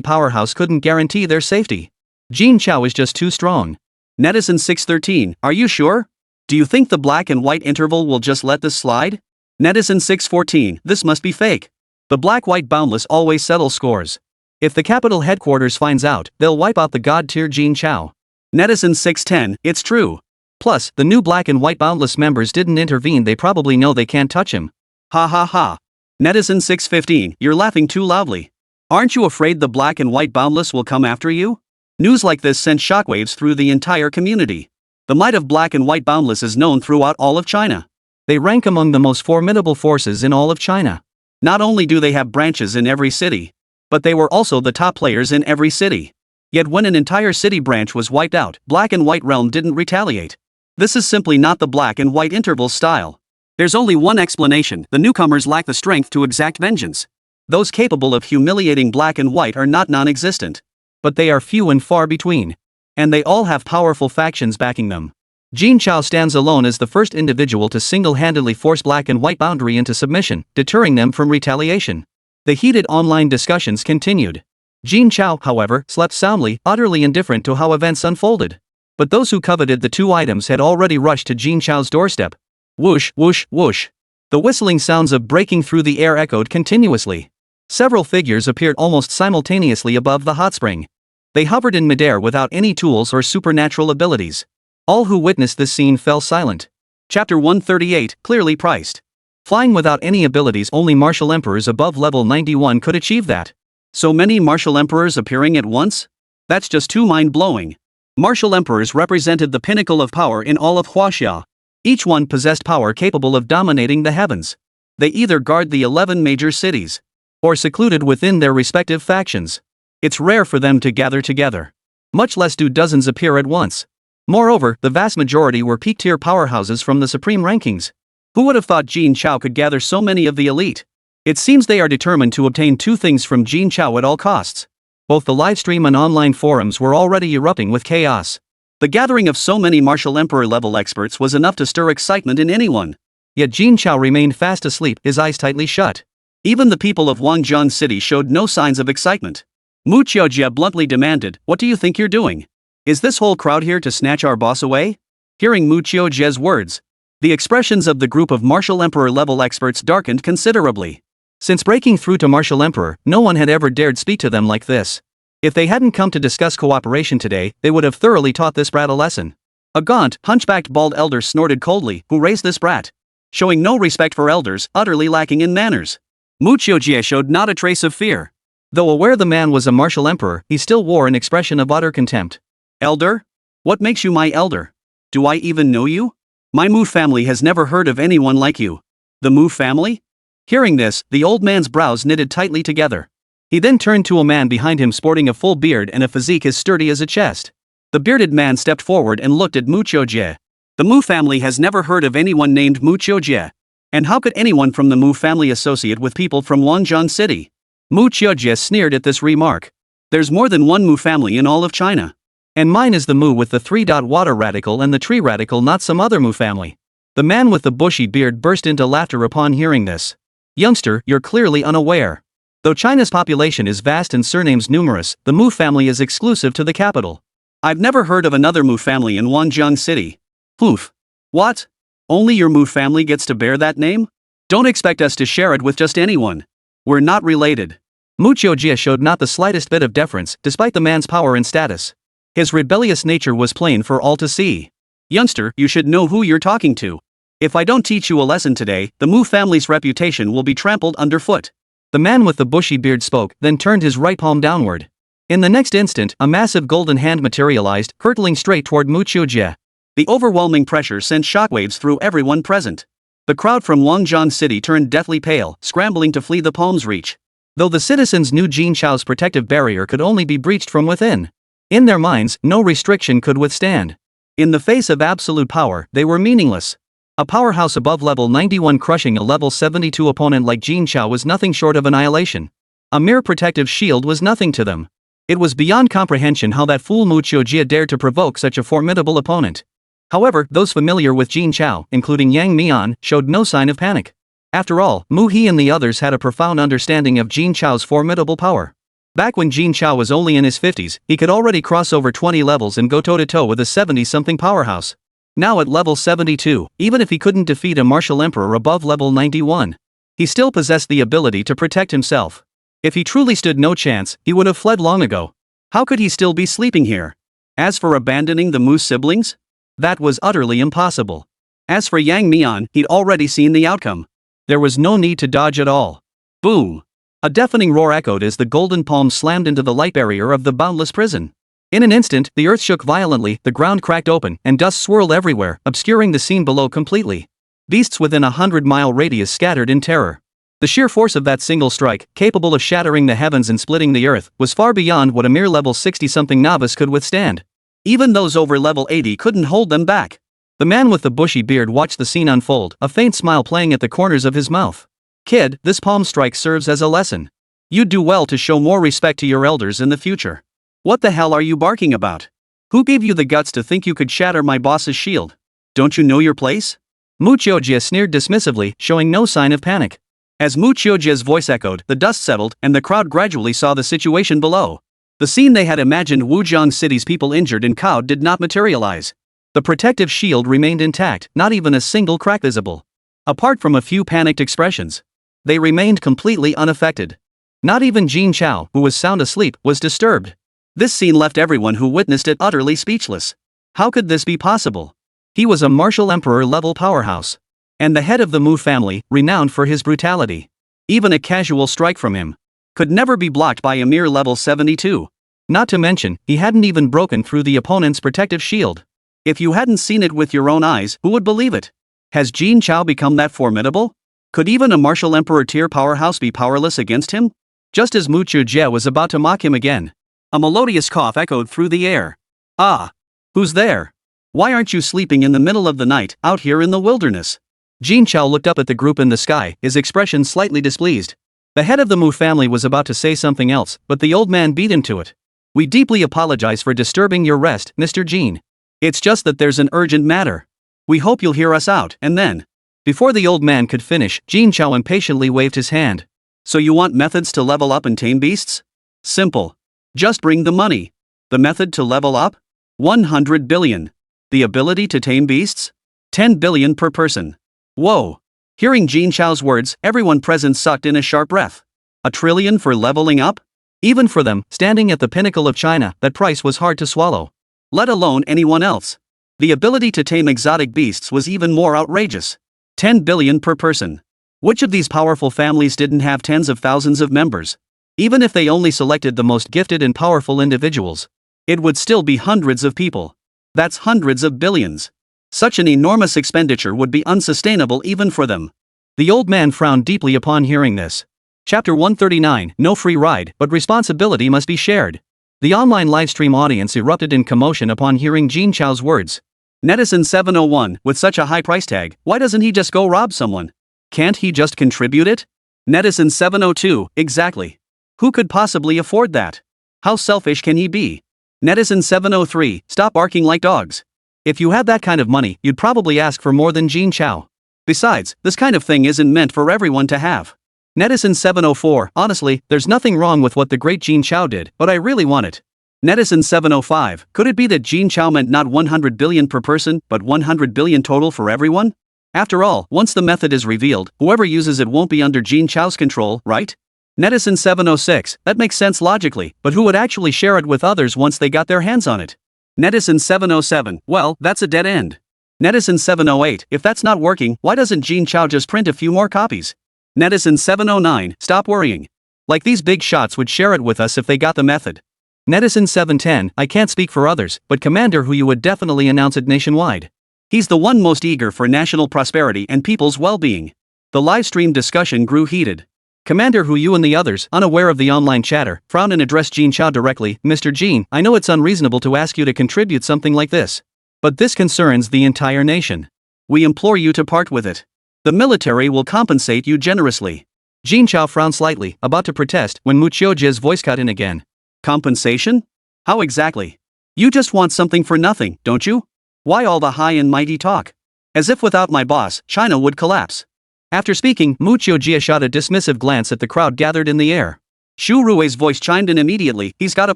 powerhouse couldn't guarantee their safety. Jin Chao is just too strong. Netizen 613, are you sure? Do you think the black and white interval will just let this slide? Netizen 614, this must be fake. The black-white boundless always settle scores. If the capital headquarters finds out, they'll wipe out the god-tier Jin Chao. Netizen 610, it's true. Plus, the new black and white boundless members didn't intervene, they probably know they can't touch him. Ha ha ha. Netizen 615, you're laughing too loudly. Aren't you afraid the black and white boundless will come after you? News like this sent shockwaves through the entire community. The might of black and white boundless is known throughout all of China. They rank among the most formidable forces in all of China. Not only do they have branches in every city, but they were also the top players in every city. Yet when an entire city branch was wiped out, Black and White Realm didn't retaliate. This is simply not the Black and White interval style. There's only one explanation: the newcomers lack the strength to exact vengeance. Those capable of humiliating Black and White are not non-existent. But they are few and far between. And they all have powerful factions backing them. Jin Chao stands alone as the first individual to single-handedly force Black and White boundary into submission, deterring them from retaliation. The heated online discussions continued. Jin Chao, however, slept soundly, utterly indifferent to how events unfolded. But those who coveted the two items had already rushed to Jin Chao's doorstep. Whoosh, whoosh, whoosh. The whistling sounds of breaking through the air echoed continuously. Several figures appeared almost simultaneously above the hot spring. They hovered in midair without any tools or supernatural abilities. All who witnessed this scene fell silent. Chapter 138, clearly priced. Flying without any abilities, only martial emperors above level 91 could achieve that. So many martial emperors appearing at once? That's just too mind-blowing. Martial emperors represented the pinnacle of power in all of Huaxia. Each one possessed power capable of dominating the heavens. They either guard the 11 major cities, or secluded within their respective factions. It's rare for them to gather together. Much less do dozens appear at once. Moreover, the vast majority were peak-tier powerhouses from the supreme rankings. Who would have thought Jin Chao could gather so many of the elite? It seems they are determined to obtain two things from Jin Chao at all costs. Both the livestream and online forums were already erupting with chaos. The gathering of so many martial emperor-level experts was enough to stir excitement in anyone. Yet Jin Chao remained fast asleep, his eyes tightly shut. Even the people of Wangjiang City showed no signs of excitement. Mu Qiujie bluntly demanded, "What do you think you're doing? Is this whole crowd here to snatch our boss away?" Hearing Mu Qiujie's words, the expressions of the group of martial emperor-level experts darkened considerably. Since breaking through to martial emperor, no one had ever dared speak to them like this. If they hadn't come to discuss cooperation today, they would have thoroughly taught this brat a lesson. A gaunt, hunchbacked bald elder snorted coldly, "Who raised this brat?" Showing no respect for elders, utterly lacking in manners. Mu Qiujie showed not a trace of fear. Though aware the man was a martial emperor, he still wore an expression of utter contempt. "Elder? What makes you my elder? Do I even know you? My Mu family has never heard of anyone like you." "The Mu family?" Hearing this, the old man's brows knitted tightly together. He then turned to a man behind him sporting a full beard and a physique as sturdy as a chest. The bearded man stepped forward and looked at Mu Qiujie. "The Mu family has never heard of anyone named Mu Qiujie. And how could anyone from the Mu family associate with people from Wangjiang City?" Mu Qiujie sneered at this remark. "There's more than one Mu family in all of China. And mine is the Mu with the 3-water radical and the tree radical, not some other Mu family." The man with the bushy beard burst into laughter upon hearing this. "Youngster, you're clearly unaware. Though China's population is vast and surnames numerous, the Mu family is exclusive to the capital. I've never heard of another Mu family in Wangjiang City." "Poof. What? Only your Mu family gets to bear that name? Don't expect us to share it with just anyone. We're not related." Mu Qiujie showed not the slightest bit of deference, despite the man's power and status. His rebellious nature was plain for all to see. "Youngster, you should know who you're talking to. If I don't teach you a lesson today, the Mu family's reputation will be trampled underfoot." The man with the bushy beard spoke, then turned his right palm downward. In the next instant, a massive golden hand materialized, hurtling straight toward Mu Qiujie. The overwhelming pressure sent shockwaves through everyone present. The crowd from Wangjiang City turned deathly pale, scrambling to flee the palm's reach. Though the citizens knew Jin Chao's protective barrier could only be breached from within. In their minds, no restriction could withstand. In the face of absolute power, they were meaningless. A powerhouse above level 91 crushing a level 72 opponent like Jin Chao was nothing short of annihilation. A mere protective shield was nothing to them. It was beyond comprehension how that fool Mu Qiujie dared to provoke such a formidable opponent. However, those familiar with Jin Chao, including Yang Mian, showed no sign of panic. After all, Mu He and the others had a profound understanding of Jin Chao's formidable power. Back when Jin Chao was only in his 50s, he could already cross over 20 levels and go toe-to-toe with a 70-something powerhouse. Now at level 72, even if he couldn't defeat a martial emperor above level 91, he still possessed the ability to protect himself. If he truly stood no chance, he would have fled long ago. How could he still be sleeping here? As for abandoning the Mu siblings? That was utterly impossible. As for Yang Mian, he'd already seen the outcome. There was no need to dodge at all. Boom! A deafening roar echoed as the golden palm slammed into the light barrier of the boundless prison. In an instant, the earth shook violently, the ground cracked open, and dust swirled everywhere, obscuring the scene below completely. Beasts within a 100-mile radius scattered in terror. The sheer force of that single strike, capable of shattering the heavens and splitting the earth, was far beyond what a mere level 60-something novice could withstand. Even those over level 80 couldn't hold them back. The man with the bushy beard watched the scene unfold, a faint smile playing at the corners of his mouth. "Kid, this palm strike serves as a lesson. You'd do well to show more respect to your elders in the future." "What the hell are you barking about? Who gave you the guts to think you could shatter my boss's shield? Don't you know your place?" Mu Qiujie sneered dismissively, showing no sign of panic. As Mu Qiujie's voice echoed, the dust settled, and the crowd gradually saw the situation below. The scene they had imagined Wujiang City's people injured and cowed did not materialize. The protective shield remained intact, not even a single crack visible. Apart from a few panicked expressions, they remained completely unaffected. Not even Jin Chao, who was sound asleep, was disturbed. This scene left everyone who witnessed it utterly speechless. How could this be possible? He was a martial emperor-level powerhouse. And the head of the Mu family, renowned for his brutality. Even a casual strike from him could never be blocked by a mere level 72. Not to mention, he hadn't even broken through the opponent's protective shield. If you hadn't seen it with your own eyes, who would believe it? Has Jin Chao become that formidable? Could even a martial emperor tier powerhouse be powerless against him? Just as Mu Jie was about to mock him again, a melodious cough echoed through the air. Ah! Who's there? Why aren't you sleeping in the middle of the night, out here in the wilderness? Jin Chao looked up at the group in the sky, his expression slightly displeased. The head of the Mu family was about to say something else, but the old man beat him to it. We deeply apologize for disturbing your rest, Mr. Jin. It's just that there's an urgent matter. We hope you'll hear us out, and then. Before the old man could finish, Jin Chao impatiently waved his hand. So you want methods to level up and tame beasts? Simple. Just bring the money. The method to level up? 100 billion. The ability to tame beasts? 10 billion per person. Whoa. Hearing Jin Chao's words, everyone present sucked in a sharp breath. A trillion for leveling up? Even for them, standing at the pinnacle of China, that price was hard to swallow. Let alone anyone else. The ability to tame exotic beasts was even more outrageous. 10 billion per person. Which of these powerful families didn't have tens of thousands of members? Even if they only selected the most gifted and powerful individuals, it would still be hundreds of people. That's hundreds of billions. Such an enormous expenditure would be unsustainable even for them. The old man frowned deeply upon hearing this. Chapter 139, No free ride, but responsibility must be shared. The online livestream audience erupted in commotion upon hearing Jin Chao's words. Netizen 701, with such a high price tag, why doesn't he just go rob someone? Can't he just contribute it? Netizen 702, exactly. Who could possibly afford that? How selfish can he be? Netizen 703, stop barking like dogs. If you had that kind of money, you'd probably ask for more than Jin Chao. Besides, this kind of thing isn't meant for everyone to have. Netizen 704, honestly, there's nothing wrong with what the great Jin Chao did, but I really want it. Netizen 705, could it be that Jin Chao meant not 100 billion per person, but 100 billion total for everyone? After all, once the method is revealed, whoever uses it won't be under Jin Chao's control, right? Netizen 706, that makes sense logically, but who would actually share it with others once they got their hands on it? Netizen 707, well, that's a dead end. Netizen 708, if that's not working, why doesn't Jin Chao just print a few more copies? Netizen 709, stop worrying. Like these big shots would share it with us if they got the method. Netizen 710, I can't speak for others, but Commander Hu you would definitely announce it nationwide. He's the one most eager for national prosperity and people's well-being. The livestream discussion grew heated. Commander Hu you and the others, unaware of the online chatter, frowned and addressed Jin Chao directly. Mr. Jin, I know it's unreasonable to ask you to contribute something like this. But this concerns the entire nation. We implore you to part with it. The military will compensate you generously. Jin Chao frowned slightly, about to protest, when Mu Jie's voice cut in again. Compensation? How exactly? You just want something for nothing, don't you? Why all the high and mighty talk? As if without my boss, China would collapse. After speaking, Mu Jie shot a dismissive glance at the crowd gathered in the air. Xu Rui's voice chimed in immediately, he's got a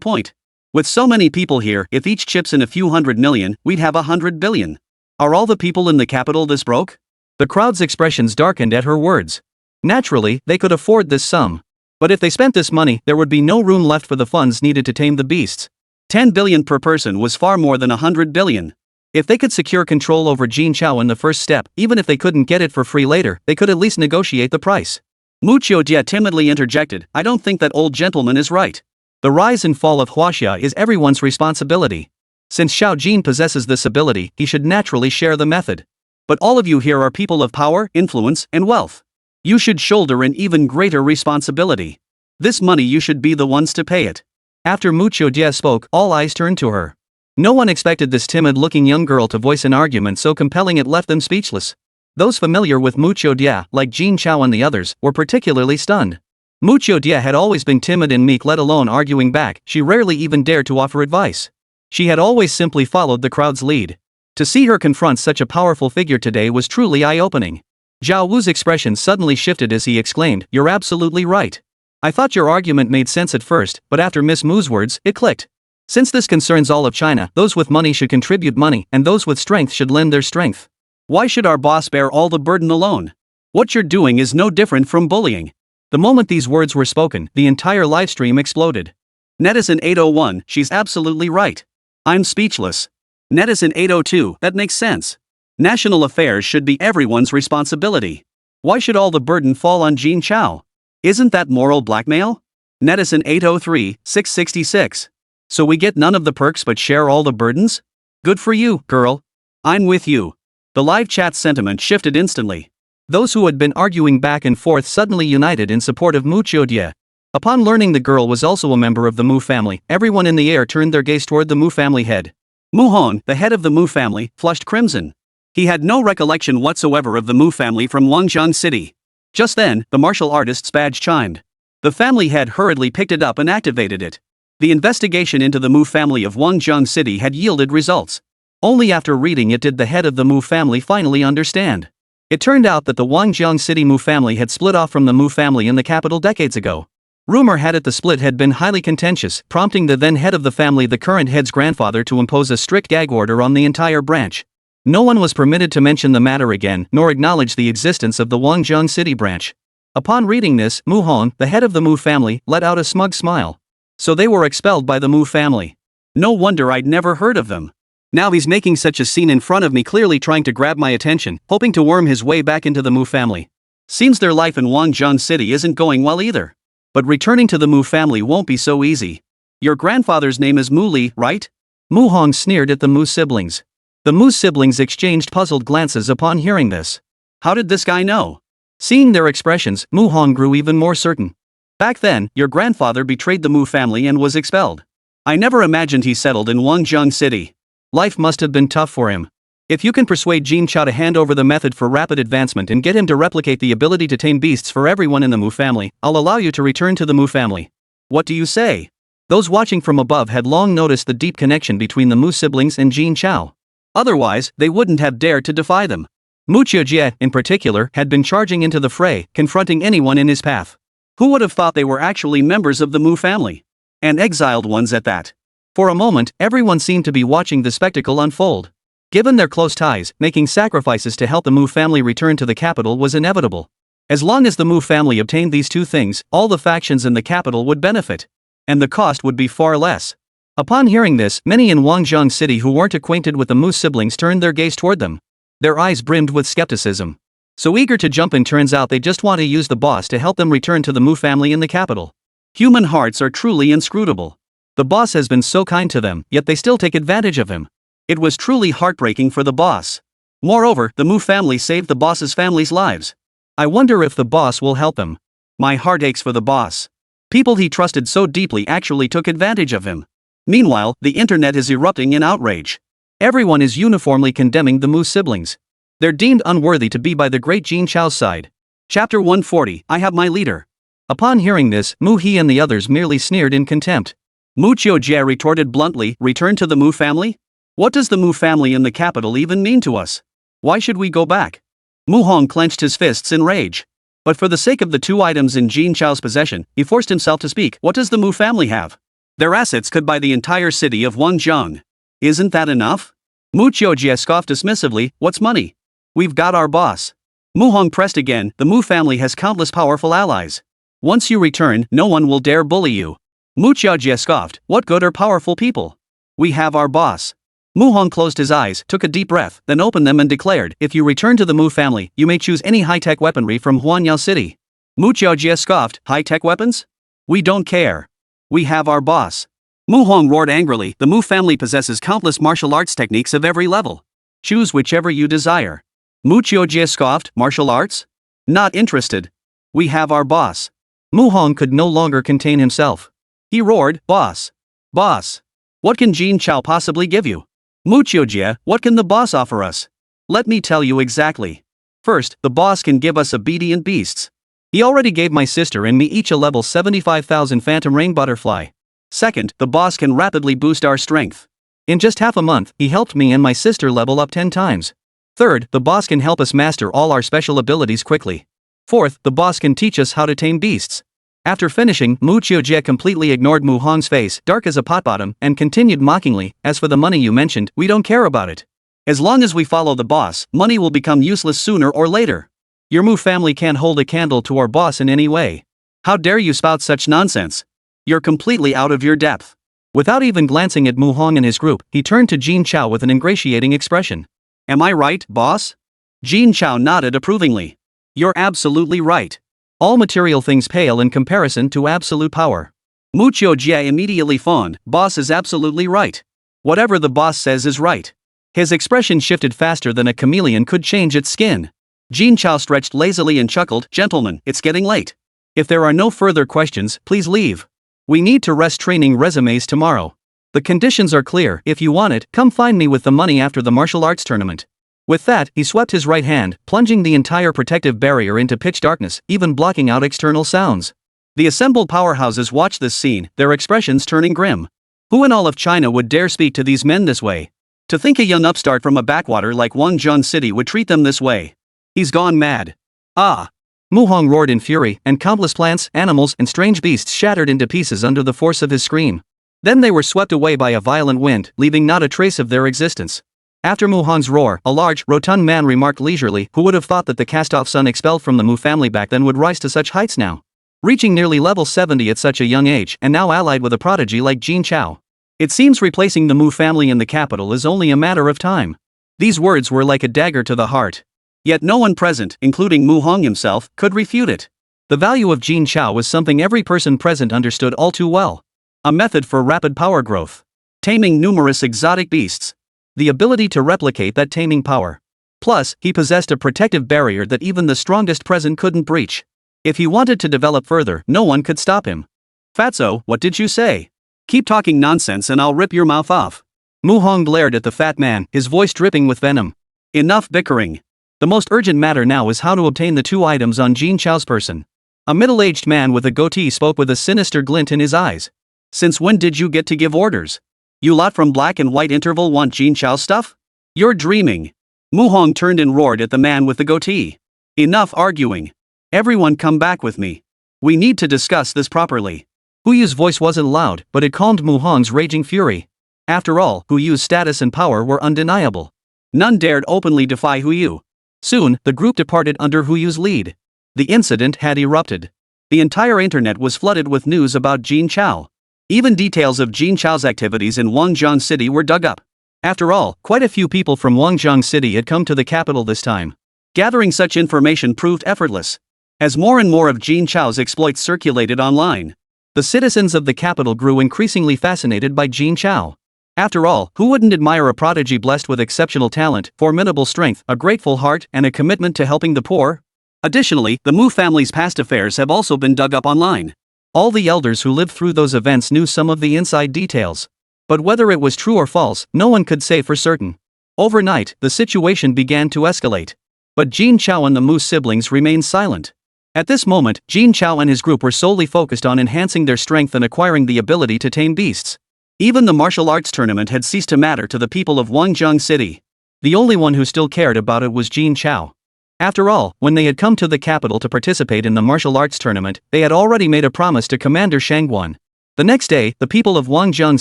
point. With so many people here, if each chips in a few 100 million, we'd have 100 billion. Are all the people in the capital this broke? The crowd's expressions darkened at her words. Naturally, they could afford this sum. But if they spent this money, there would be no room left for the funds needed to tame the beasts. 10 billion per person was far more than 100 billion. If they could secure control over Jin Chao in the first step, even if they couldn't get it for free later, they could at least negotiate the price. Mu Jie timidly interjected, I don't think that old gentleman is right. The rise and fall of Huaxia is everyone's responsibility. Since Xiao Jin possesses this ability, he should naturally share the method. But all of you here are people of power, influence, and wealth. You should shoulder an even greater responsibility. This money you should be the ones to pay it. After Mu Jie spoke, all eyes turned to her. No one expected this timid-looking young girl to voice an argument so compelling it left them speechless. Those familiar with Mu Jie, like Jin Chao and the others, were particularly stunned. Mu Jie had always been timid and meek, let alone arguing back. She rarely even dared to offer advice. She had always simply followed the crowd's lead. To see her confront such a powerful figure today was truly eye-opening. Zhao Wu's expression suddenly shifted as he exclaimed, "You're absolutely right. I thought your argument made sense at first, but after Miss Mu's words, it clicked. Since this concerns all of China, those with money should contribute money, and those with strength should lend their strength. Why should our boss bear all the burden alone? What you're doing is no different from bullying." The moment these words were spoken, the entire livestream exploded. Netizen 801, she's absolutely right. I'm speechless. Netizen 802, that makes sense. National affairs should be everyone's responsibility. Why should all the burden fall on Jin Chao? Isn't that moral blackmail? Netizen 803, 666. So we get none of the perks but share all the burdens? Good for you, girl. I'm with you. The live chat sentiment shifted instantly. Those who had been arguing back and forth suddenly united in support of Mu Chiodie. Upon learning the girl was also a member of the Mu family, everyone in the air turned their gaze toward the Mu family head. Mu Hong, the head of the Mu family, flushed crimson. He had no recollection whatsoever of the Mu family from Wangjiang City. Just then, the martial artist's badge chimed. The family head hurriedly picked it up and activated it. The investigation into the Mu family of Wangjiang City had yielded results. Only after reading it did the head of the Mu family finally understand. It turned out that the Wangjiang City Mu family had split off from the Mu family in the capital decades ago. Rumor had it the split had been highly contentious, prompting the then head of the family, the current head's grandfather, to impose a strict gag order on the entire branch. No one was permitted to mention the matter again, nor acknowledge the existence of the Wangjiang City branch. Upon reading this, Mu Hong, the head of the Mu family, let out a smug smile. So they were expelled by the Mu family. No wonder I'd never heard of them. Now he's making such a scene in front of me, clearly trying to grab my attention, hoping to worm his way back into the Mu family. Seems their life in Wangjiang City isn't going well either. But returning to the Mu family won't be so easy. Your grandfather's name is Mu Li, right? Mu Hong sneered at the Mu siblings. The Mu siblings exchanged puzzled glances upon hearing this. How did this guy know? Seeing their expressions, Mu Hong grew even more certain. Back then, your grandfather betrayed the Mu family and was expelled. I never imagined he settled in Wangjiang City. Life must have been tough for him. If you can persuade Jin Chao to hand over the method for rapid advancement and get him to replicate the ability to tame beasts for everyone in the Mu family, I'll allow you to return to the Mu family. What do you say? Those watching from above had long noticed the deep connection between the Mu siblings and Jin Chao. Otherwise, they wouldn't have dared to defy them. Mu Chiodie, in particular, had been charging into the fray, confronting anyone in his path. Who would have thought they were actually members of the Mu family? And exiled ones at that. For a moment, everyone seemed to be watching the spectacle unfold. Given their close ties, making sacrifices to help the Mu family return to the capital was inevitable. As long as the Mu family obtained these two things, all the factions in the capital would benefit. And the cost would be far less. Upon hearing this, many in Wangjiang City who weren't acquainted with the Mu siblings turned their gaze toward them. Their eyes brimmed with skepticism. So eager to jump in, turns out they just want to use the boss to help them return to the Mu family in the capital. Human hearts are truly inscrutable. The boss has been so kind to them, yet they still take advantage of him. It was truly heartbreaking for the boss. Moreover, the Mu family saved the boss's family's lives. I wonder if the boss will help him. My heart aches for the boss. People he trusted so deeply actually took advantage of him. Meanwhile, the internet is erupting in outrage. Everyone is uniformly condemning the Mu siblings. They're deemed unworthy to be by the great Jin Chao's side. Chapter 140, I have my leader. Upon hearing this, Mu He and the others merely sneered in contempt. Mu Chiodie retorted bluntly, return to the Mu family? What does the Mu family in the capital even mean to us? Why should we go back? Mu Hong clenched his fists in rage. But for the sake of the two items in Jin Chao's possession, he forced himself to speak. What does the Mu family have? Their assets could buy the entire city of Wangjiang. Isn't that enough? Mu Chiodie scoffed dismissively, what's money? We've got our boss. Mu Hong pressed again, the Mu family has countless powerful allies. Once you return, no one will dare bully you. Mu Chiodie scoffed, what good are powerful people? We have our boss. Mu Hong closed his eyes, took a deep breath, then opened them and declared, if you return to the Mu family, you may choose any high-tech weaponry from Huanyao City. Mu Chiodie scoffed, high-tech weapons? We don't care. We have our boss. Mu Hong roared angrily, the Mu family possesses countless martial arts techniques of every level. Choose whichever you desire. Mu Chiodie scoffed, martial arts? Not interested. We have our boss. Mu Hong could no longer contain himself. He roared, boss. Boss. What can Jin Chao possibly give you? Mu Chiodie, what can the boss offer us? Let me tell you exactly. First, the boss can give us obedient beasts. He already gave my sister and me each a level 75,000 phantom rain butterfly. Second, the boss can rapidly boost our strength. In just half a month, he helped me and my sister level up 10 times. Third, the boss can help us master all our special abilities quickly. Fourth, the boss can teach us how to tame beasts. After finishing, Mu Chiodie completely ignored Mu Hong's face, dark as a pot bottom, and continued mockingly, as for the money you mentioned, we don't care about it. As long as we follow the boss, money will become useless sooner or later. Your Mu family can't hold a candle to our boss in any way. How dare you spout such nonsense? You're completely out of your depth. Without even glancing at Mu Hong and his group, he turned to Jin Chao with an ingratiating expression. Am I right, boss? Jin Chao nodded approvingly. You're absolutely right. All material things pale in comparison to absolute power. Mu Chiodie immediately fawned, boss is absolutely right. Whatever the boss says is right. His expression shifted faster than a chameleon could change its skin. Jin Chao stretched lazily and chuckled, "Gentlemen, it's getting late. If there are no further questions, please leave. We need to rest training resumes tomorrow. The conditions are clear. If you want it, come find me with the money after the martial arts tournament." With that, he swept his right hand, plunging the entire protective barrier into pitch darkness, even blocking out external sounds. The assembled powerhouses watched this scene, their expressions turning grim. Who in all of China would dare speak to these men this way? To think a young upstart from a backwater like Wangjiang City would treat them this way. He's gone mad. Ah! Mu Hong roared in fury, and countless plants, animals, and strange beasts shattered into pieces under the force of his scream. Then they were swept away by a violent wind, leaving not a trace of their existence. After Mu Hong's roar, a large, rotund man remarked leisurely, "Who would have thought that the cast-off son expelled from the Mu family back then would rise to such heights now? Reaching nearly level 70 at such a young age, and now allied with a prodigy like Jin Chao. It seems replacing the Mu family in the capital is only a matter of time." These words were like a dagger to the heart. Yet no one present, including Mu Hong himself, could refute it. The value of Jin Chao was something every person present understood all too well. A method for rapid power growth. Taming numerous exotic beasts. The ability to replicate that taming power. Plus, he possessed a protective barrier that even the strongest present couldn't breach. If he wanted to develop further, no one could stop him. "Fatso, what did you say? Keep talking nonsense and I'll rip your mouth off." Mu Hong glared at the fat man, his voice dripping with venom. "Enough bickering. The most urgent matter now is how to obtain the 2 items on Jin Chao's person." A middle-aged man with a goatee spoke with a sinister glint in his eyes. "Since when did you get to give orders? You lot from Black and White Interval want Jin Chao's stuff? You're dreaming." Mu Hong turned and roared at the man with the goatee. "Enough arguing. Everyone come back with me. We need to discuss this properly." Hu Yu's voice wasn't loud, but it calmed Mu Hong's raging fury. After all, Hu Yu's status and power were undeniable. None dared openly defy Hu Yu. Soon, the group departed under Hu Yu's lead. The incident had erupted. The entire internet was flooded with news about Jin Chao. Even details of Jin Chao's activities in Wangjiang City were dug up. After all, quite a few people from Wangjiang City had come to the capital this time. Gathering such information proved effortless. As more and more of Jin Chao's exploits circulated online, the citizens of the capital grew increasingly fascinated by Jin Chao. After all, who wouldn't admire a prodigy blessed with exceptional talent, formidable strength, a grateful heart, and a commitment to helping the poor? Additionally, the Mu family's past affairs have also been dug up online. All the elders who lived through those events knew some of the inside details. But whether it was true or false, no one could say for certain. Overnight, the situation began to escalate. But Jin Chao and the Mu siblings remained silent. At this moment, Jin Chao and his group were solely focused on enhancing their strength and acquiring the ability to tame beasts. Even the martial arts tournament had ceased to matter to the people of Wangjiang City. The only one who still cared about it was Jin Chao. After all, when they had come to the capital to participate in the martial arts tournament, they had already made a promise to Commander Shangguan. The next day, the people of Wangjiang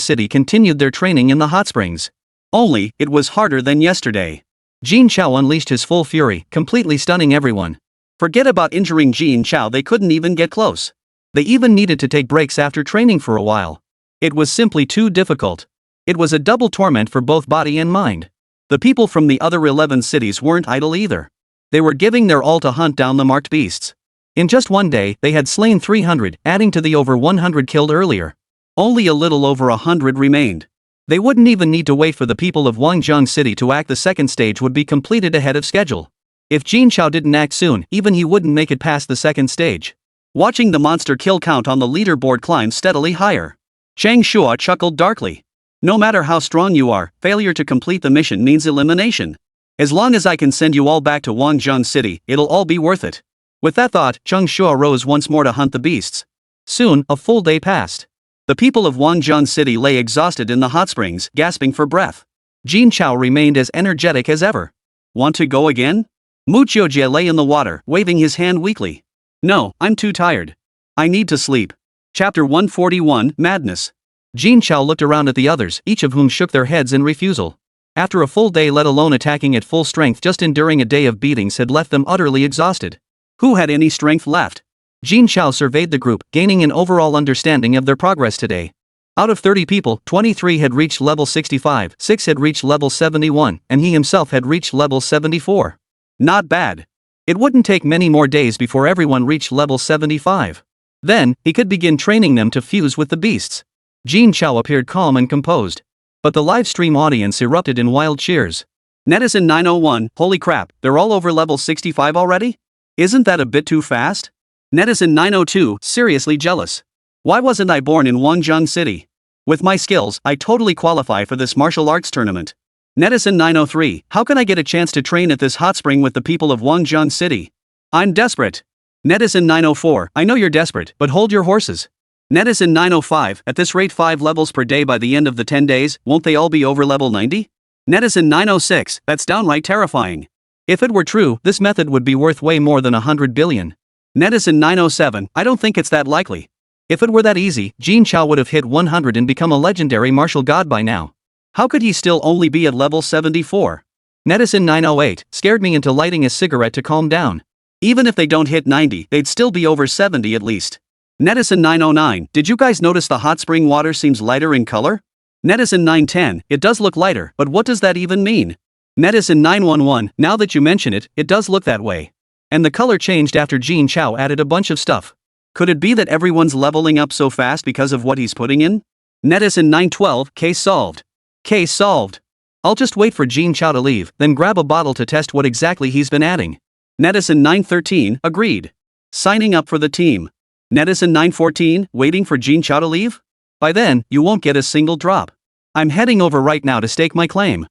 City continued their training in the hot springs. Only, it was harder than yesterday. Jin Chao unleashed his full fury, completely stunning everyone. Forget about injuring Jin Chao, they couldn't even get close. They even needed to take breaks after training for a while. It was simply too difficult. It was a double torment for both body and mind. The people from the other 11 cities weren't idle either. They were giving their all to hunt down the marked beasts. In just one day, they had slain 300, adding to the over 100 killed earlier. Only a little over 100 remained. They wouldn't even need to wait for the people of Wangjiang City to act. The second stage would be completed ahead of schedule. If Jin Chao didn't act soon, even he wouldn't make it past the second stage. Watching the monster kill count on the leaderboard climb steadily higher, Chang Shua chuckled darkly. No matter how strong you are, failure to complete the mission means elimination. As long as I can send you all back to Wangjiang City, it'll all be worth it. With that thought, Chang Shua rose once more to hunt the beasts. Soon, a full day passed. The people of Wangjiang City lay exhausted in the hot springs, gasping for breath. Jin Chao remained as energetic as ever. Want to go again? Mu Qiujie lay in the water, waving his hand weakly. No, I'm too tired. I need to sleep. Chapter 141, Madness. Jin Chao looked around at the others, each of whom shook their heads in refusal. After a full day, let alone attacking at full strength, just enduring a day of beatings had left them utterly exhausted. Who had any strength left? Jin Chao surveyed the group, gaining an overall understanding of their progress today. Out of 30 people, 23 had reached level 65, 6 had reached level 71, and he himself had reached level 74. Not bad. It wouldn't take many more days before everyone reached level 75. Then, he could begin training them to fuse with the beasts. Jin Chao appeared calm and composed. But the live stream audience erupted in wild cheers. Netizen 901, holy crap, they're all over level 65 already? Isn't that a bit too fast? Netizen 902, seriously jealous. Why wasn't I born in Wangjang City? With my skills, I totally qualify for this martial arts tournament. Netizen 903, how can I get a chance to train at this hot spring with the people of Wangjang City? I'm desperate. Netizen 904, I know you're desperate, but hold your horses. Netizen 905, at this rate 5 levels per day by the end of the 10 days, won't they all be over level 90? Netizen 906, that's downright terrifying. If it were true, this method would be worth way more than 100 billion. Netizen 907, I don't think it's that likely. If it were that easy, Jin Chao would have hit 100 and become a legendary martial god by now. How could he still only be at level 74? Netizen 908, scared me into lighting a cigarette to calm down. Even if they don't hit 90, they'd still be over 70 at least. Netizen 909, did you guys notice the hot spring water seems lighter in color? Netizen 910, it does look lighter, but what does that even mean? Netizen 911, now that you mention it, it does look that way. And the color changed after Jin Chao added a bunch of stuff. Could it be that everyone's leveling up so fast because of what he's putting in? Netizen 912, case solved. Case solved. I'll just wait for Jin Chao to leave, then grab a bottle to test what exactly he's been adding. Netizen 913, agreed. Signing up for the team. Netizen 914, waiting for Jin Chao to leave? By then, you won't get a single drop. I'm heading over right now to stake my claim.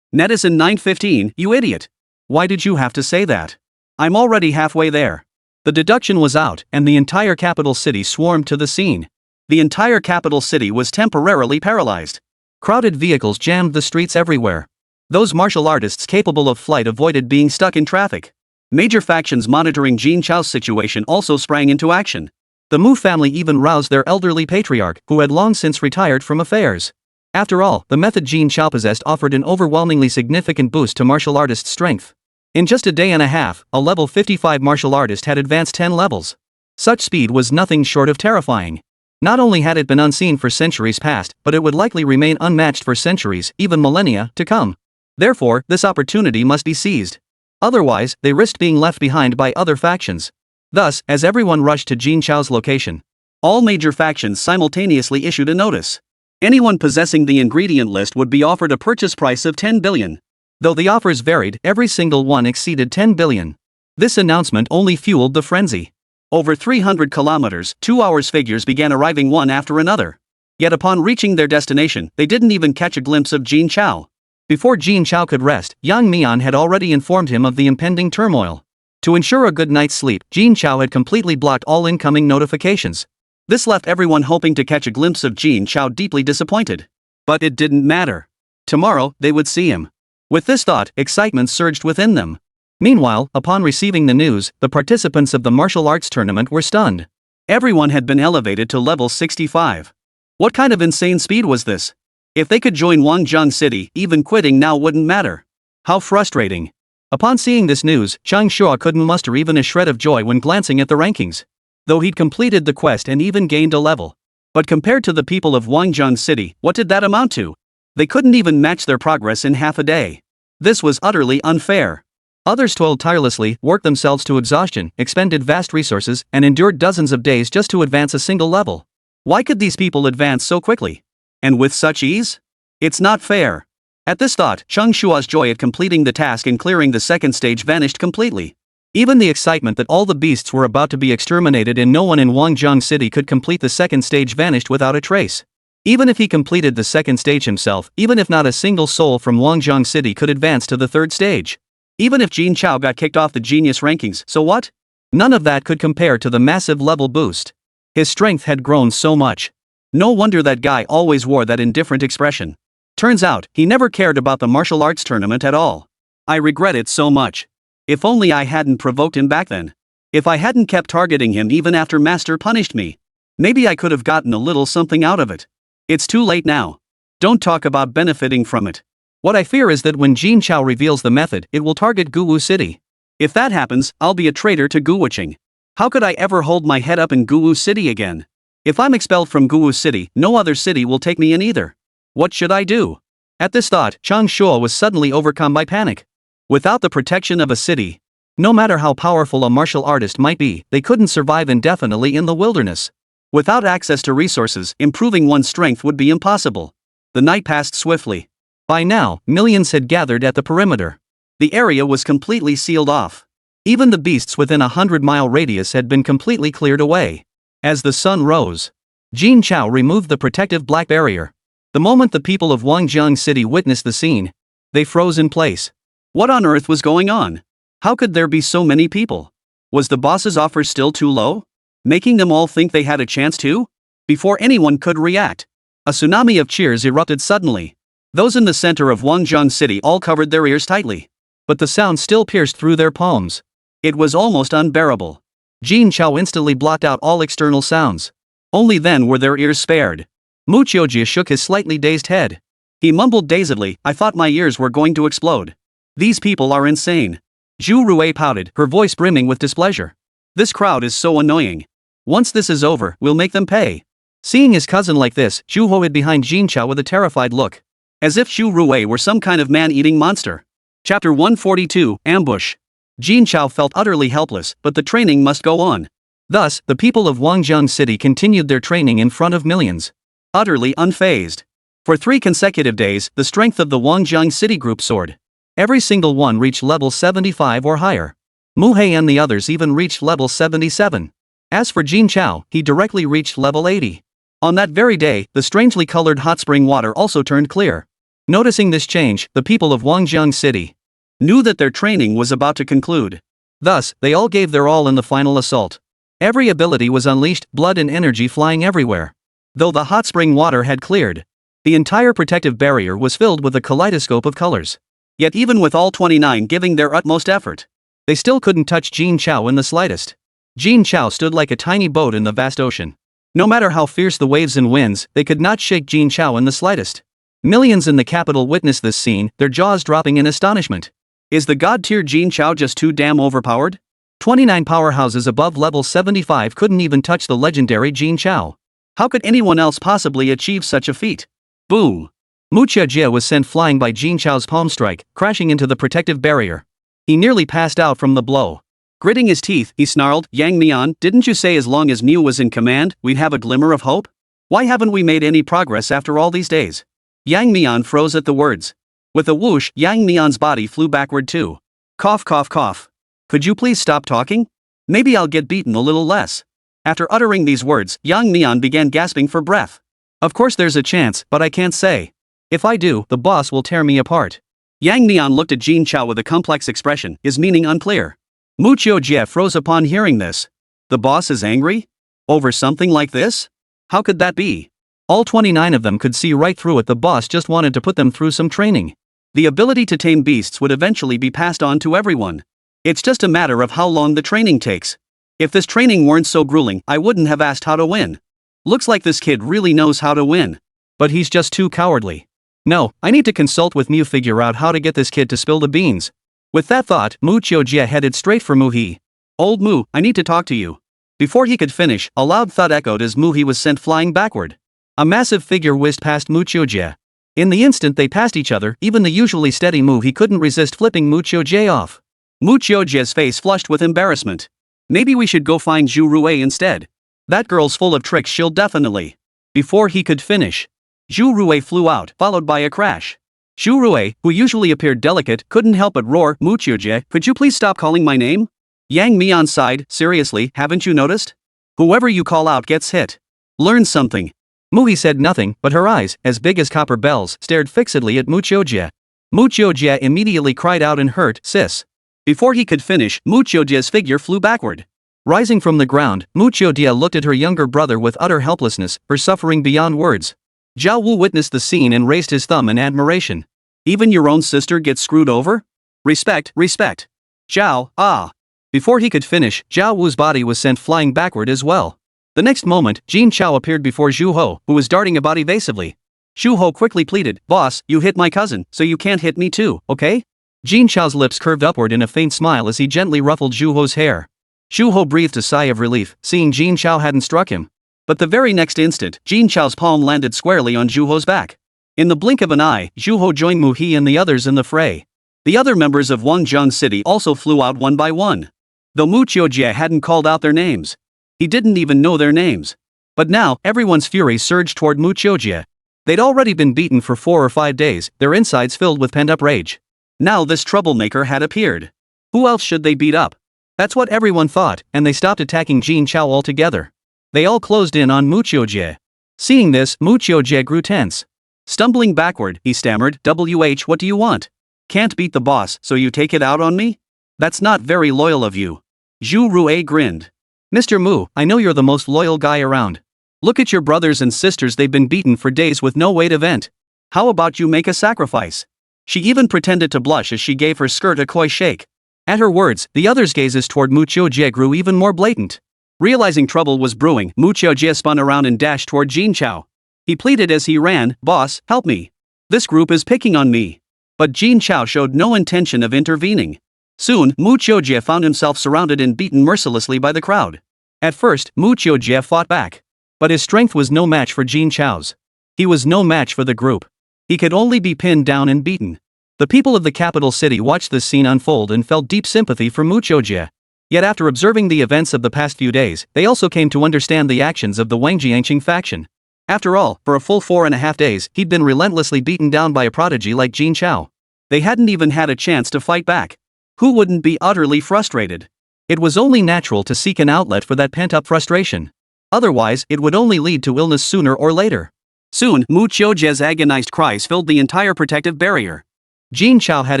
Netizen 915, you idiot. Why did you have to say that? I'm already halfway there. The deduction was out, and the entire capital city swarmed to the scene. The entire capital city was temporarily paralyzed. Crowded vehicles jammed the streets everywhere. Those martial artists capable of flight avoided being stuck in traffic. Major factions monitoring Jin Chao's situation also sprang into action. The Mu family even roused their elderly patriarch, who had long since retired from affairs. After all, the method Jin Chao possessed offered an overwhelmingly significant boost to martial artists' strength. In just a day and a half, a level 55 martial artist had advanced 10 levels. Such speed was nothing short of terrifying. Not only had it been unseen for centuries past, but it would likely remain unmatched for centuries, even millennia, to come. Therefore, this opportunity must be seized. Otherwise, they risked being left behind by other factions. Thus, as everyone rushed to Jin Chao's location, all major factions simultaneously issued a notice. Anyone possessing the ingredient list would be offered a purchase price of 10 billion. Though the offers varied, every single one exceeded 10 billion. This announcement only fueled the frenzy. Over 300 kilometers, 2 hours figures began arriving one after another. Yet upon reaching their destination, they didn't even catch a glimpse of Jin Chao. Before Jin Chao could rest, Yang Mian had already informed him of the impending turmoil. To ensure a good night's sleep, Jin Chao had completely blocked all incoming notifications. This left everyone hoping to catch a glimpse of Jin Chao deeply disappointed. But it didn't matter. Tomorrow, they would see him. With this thought, excitement surged within them. Meanwhile, upon receiving the news, the participants of the martial arts tournament were stunned. Everyone had been elevated to level 65. What kind of insane speed was this? If they could join Wangjang City, even quitting now wouldn't matter. How frustrating. Upon seeing this news, Chang Shua couldn't muster even a shred of joy when glancing at the rankings. Though he'd completed the quest and even gained a level. But compared to the people of Wangjang City, what did that amount to? They couldn't even match their progress in half a day. This was utterly unfair. Others toiled tirelessly, worked themselves to exhaustion, expended vast resources, and endured dozens of days just to advance a single level. Why could these people advance so quickly? And with such ease? It's not fair. At this thought, Chang Shua's joy at completing the task and clearing the second stage vanished completely. Even the excitement that all the beasts were about to be exterminated and no one in Wangjang City could complete the second stage vanished without a trace. Even if he completed the second stage himself, even if not a single soul from Wangjang City could advance to the third stage. Even if Jin Chao got kicked off the genius rankings, so what? None of that could compare to the massive level boost. His strength had grown so much. No wonder that guy always wore that indifferent expression. Turns out, he never cared about the martial arts tournament at all. I regret it so much. If only I hadn't provoked him back then. If I hadn't kept targeting him even after Master punished me. Maybe I could have gotten a little something out of it. It's too late now. Don't talk about benefiting from it. What I fear is that when Jin Chao reveals the method, it will target Guwu City. If that happens, I'll be a traitor to Guwuching. How could I ever hold my head up in Guwu City again? If I'm expelled from Guwu City, no other city will take me in either. What should I do? At this thought, Chang Shua was suddenly overcome by panic. Without the protection of a city, no matter how powerful a martial artist might be, they couldn't survive indefinitely in the wilderness. Without access to resources, improving one's strength would be impossible. The night passed swiftly. By now, millions had gathered at the perimeter. The area was completely sealed off. Even the beasts within a 100-mile radius had been completely cleared away. As the sun rose, Jin Chao removed the protective black barrier. The moment the people of Wangjiang City witnessed the scene, they froze in place. What on earth was going on? How could there be so many people? Was the boss's offer still too low, making them all think they had a chance to? Before anyone could react, a tsunami of cheers erupted suddenly. Those in the center of Wangjiang City all covered their ears tightly. But the sound still pierced through their palms. It was almost unbearable. Jin Chao instantly blocked out all external sounds. Only then were their ears spared. Mu Qiujie shook his slightly dazed head. He mumbled dazedly, "I thought my ears were going to explode. These people are insane." Zhu Rui pouted, her voice brimming with displeasure. "This crowd is so annoying. Once this is over, we'll make them pay." Seeing his cousin like this, Zhu Ho hid behind Jin Chao with a terrified look. As if Zhu Rui were some kind of man-eating monster. Chapter 142, Ambush. Jin Chao felt utterly helpless, but the training must go on. Thus, the people of Wangjiang City continued their training in front of millions. Utterly unfazed. For 3 consecutive days, the strength of the Wangjiang City group soared. Every single one reached level 75 or higher. Mu Hei and the others even reached level 77. As for Jin Chao, he directly reached level 80. On that very day, the strangely colored hot spring water also turned clear. Noticing this change, the people of Wangjiang City knew that their training was about to conclude. Thus, they all gave their all in the final assault. Every ability was unleashed, blood and energy flying everywhere. Though the hot spring water had cleared, the entire protective barrier was filled with a kaleidoscope of colors. Yet even with all 29 giving their utmost effort, they still couldn't touch Jin Chao in the slightest. Jin Chao stood like a tiny boat in the vast ocean. No matter how fierce the waves and winds, they could not shake Jin Chao in the slightest. Millions in the capital witnessed this scene, their jaws dropping in astonishment. Is the god-tier Jin Chao just too damn overpowered? 29 powerhouses above level 75 couldn't even touch the legendary Jin Chao. How could anyone else possibly achieve such a feat? Boom! Mu Qiujie was sent flying by Jin Chao's palm strike, crashing into the protective barrier. He nearly passed out from the blow. Gritting his teeth, he snarled, "Yang Mian, didn't you say as long as Mu was in command, we'd have a glimmer of hope? Why haven't we made any progress after all these days?" Yang Mian froze at the words. With a whoosh, Yang Mian's body flew backward too. Cough cough cough. "Could you please stop talking? Maybe I'll get beaten a little less." After uttering these words, Yang Mian began gasping for breath. "Of course there's a chance, but I can't say. If I do, the boss will tear me apart." Yang Mian looked at Jin Chao with a complex expression, his meaning unclear. Mu Qiujie froze upon hearing this. The boss is angry? Over something like this? How could that be? All 29 of them could see right through it. The boss just wanted to put them through some training. The ability to tame beasts would eventually be passed on to everyone. It's just a matter of how long the training takes. If this training weren't so grueling, I wouldn't have asked how to win. Looks like this kid really knows how to win. But he's just too cowardly. No, I need to consult with Mu, figure out how to get this kid to spill the beans. With that thought, Mu Qiujie headed straight for Mu He. "Old Mu, I need to talk to you." Before he could finish, a loud thud echoed as Mu He was sent flying backward. A massive figure whizzed past Mu Qiujie. In the instant they passed each other, even the usually steady Mu He couldn't resist flipping Mu Qiujie off. Mu Qiujie's face flushed with embarrassment. Maybe we should go find Zhu Rui instead. That girl's full of tricks, she'll definitely. Before he could finish, Zhu Rui flew out, followed by a crash. Zhu Rui, who usually appeared delicate, couldn't help but roar, "Mu Qiujie, could you please stop calling my name?" Yang Mian sighed, "Seriously, haven't you noticed? Whoever you call out gets hit. Learn something." Mu He said nothing, but her eyes, as big as copper bells, stared fixedly at Mu Qiujie. Mu Qiujie immediately cried out in hurt, "Sis." Before he could finish, Mu Qiujie's figure flew backward. Rising from the ground, Mu Qiujie looked at her younger brother with utter helplessness, her suffering beyond words. Zhao Wu witnessed the scene and raised his thumb in admiration. "Even your own sister gets screwed over? Respect, respect. Zhao, ah." Before he could finish, Zhao Wu's body was sent flying backward as well. The next moment, Jin Chao appeared before Zhu Ho, who was darting about evasively. Zhu Ho quickly pleaded, "Boss, you hit my cousin, so you can't hit me too, okay?" Jin Chao's lips curved upward in a faint smile as he gently ruffled Zhu Ho's hair. Zhu Ho breathed a sigh of relief, seeing Jin Chao hadn't struck him. But the very next instant, Jin Chao's palm landed squarely on Zhu Ho's back. In the blink of an eye, Zhu Ho joined Mu He and the others in the fray. The other members of Wangjiang City also flew out one by one. Though Mu Qiujie hadn't called out their names. He didn't even know their names. But now, everyone's fury surged toward Mu Qiujie. They'd already been beaten for 4 or 5 days, their insides filled with pent-up rage. Now this troublemaker had appeared. Who else should they beat up? That's what everyone thought, and they stopped attacking Jin Chao altogether. They all closed in on Muqiujie. Seeing this, Muqiujie grew tense. Stumbling backward, he stammered, what do you want? Can't beat the boss, so you take it out on me? That's not very loyal of you. Zhu Rue grinned. Mr. Mu, I know you're the most loyal guy around. Look at your brothers and sisters, they've been beaten for days with no way to vent. How about you make a sacrifice? She even pretended to blush as she gave her skirt a coy shake. At her words, the others' gazes toward Muqiujie grew even more blatant. Realizing trouble was brewing, Muqiujie spun around and dashed toward Jin Chao. He pleaded as he ran, "Boss, help me. This group is picking on me." But Jin Chao showed no intention of intervening. Soon, Muqiujie found himself surrounded and beaten mercilessly by the crowd. At first, Muqiujie fought back. But his strength was no match for Jin Chao's. He was no match for the group. He could only be pinned down and beaten. The people of the capital city watched this scene unfold and felt deep sympathy for Muqiujie. Yet after observing the events of the past few days, they also came to understand the actions of the Wangjiangqing faction. After all, for a full 4.5 days, he'd been relentlessly beaten down by a prodigy like Jin Chao. They hadn't even had a chance to fight back. Who wouldn't be utterly frustrated? It was only natural to seek an outlet for that pent-up frustration. Otherwise, it would only lead to illness sooner or later. Soon, Muqiujie's agonized cries filled the entire protective barrier. Jin Chao had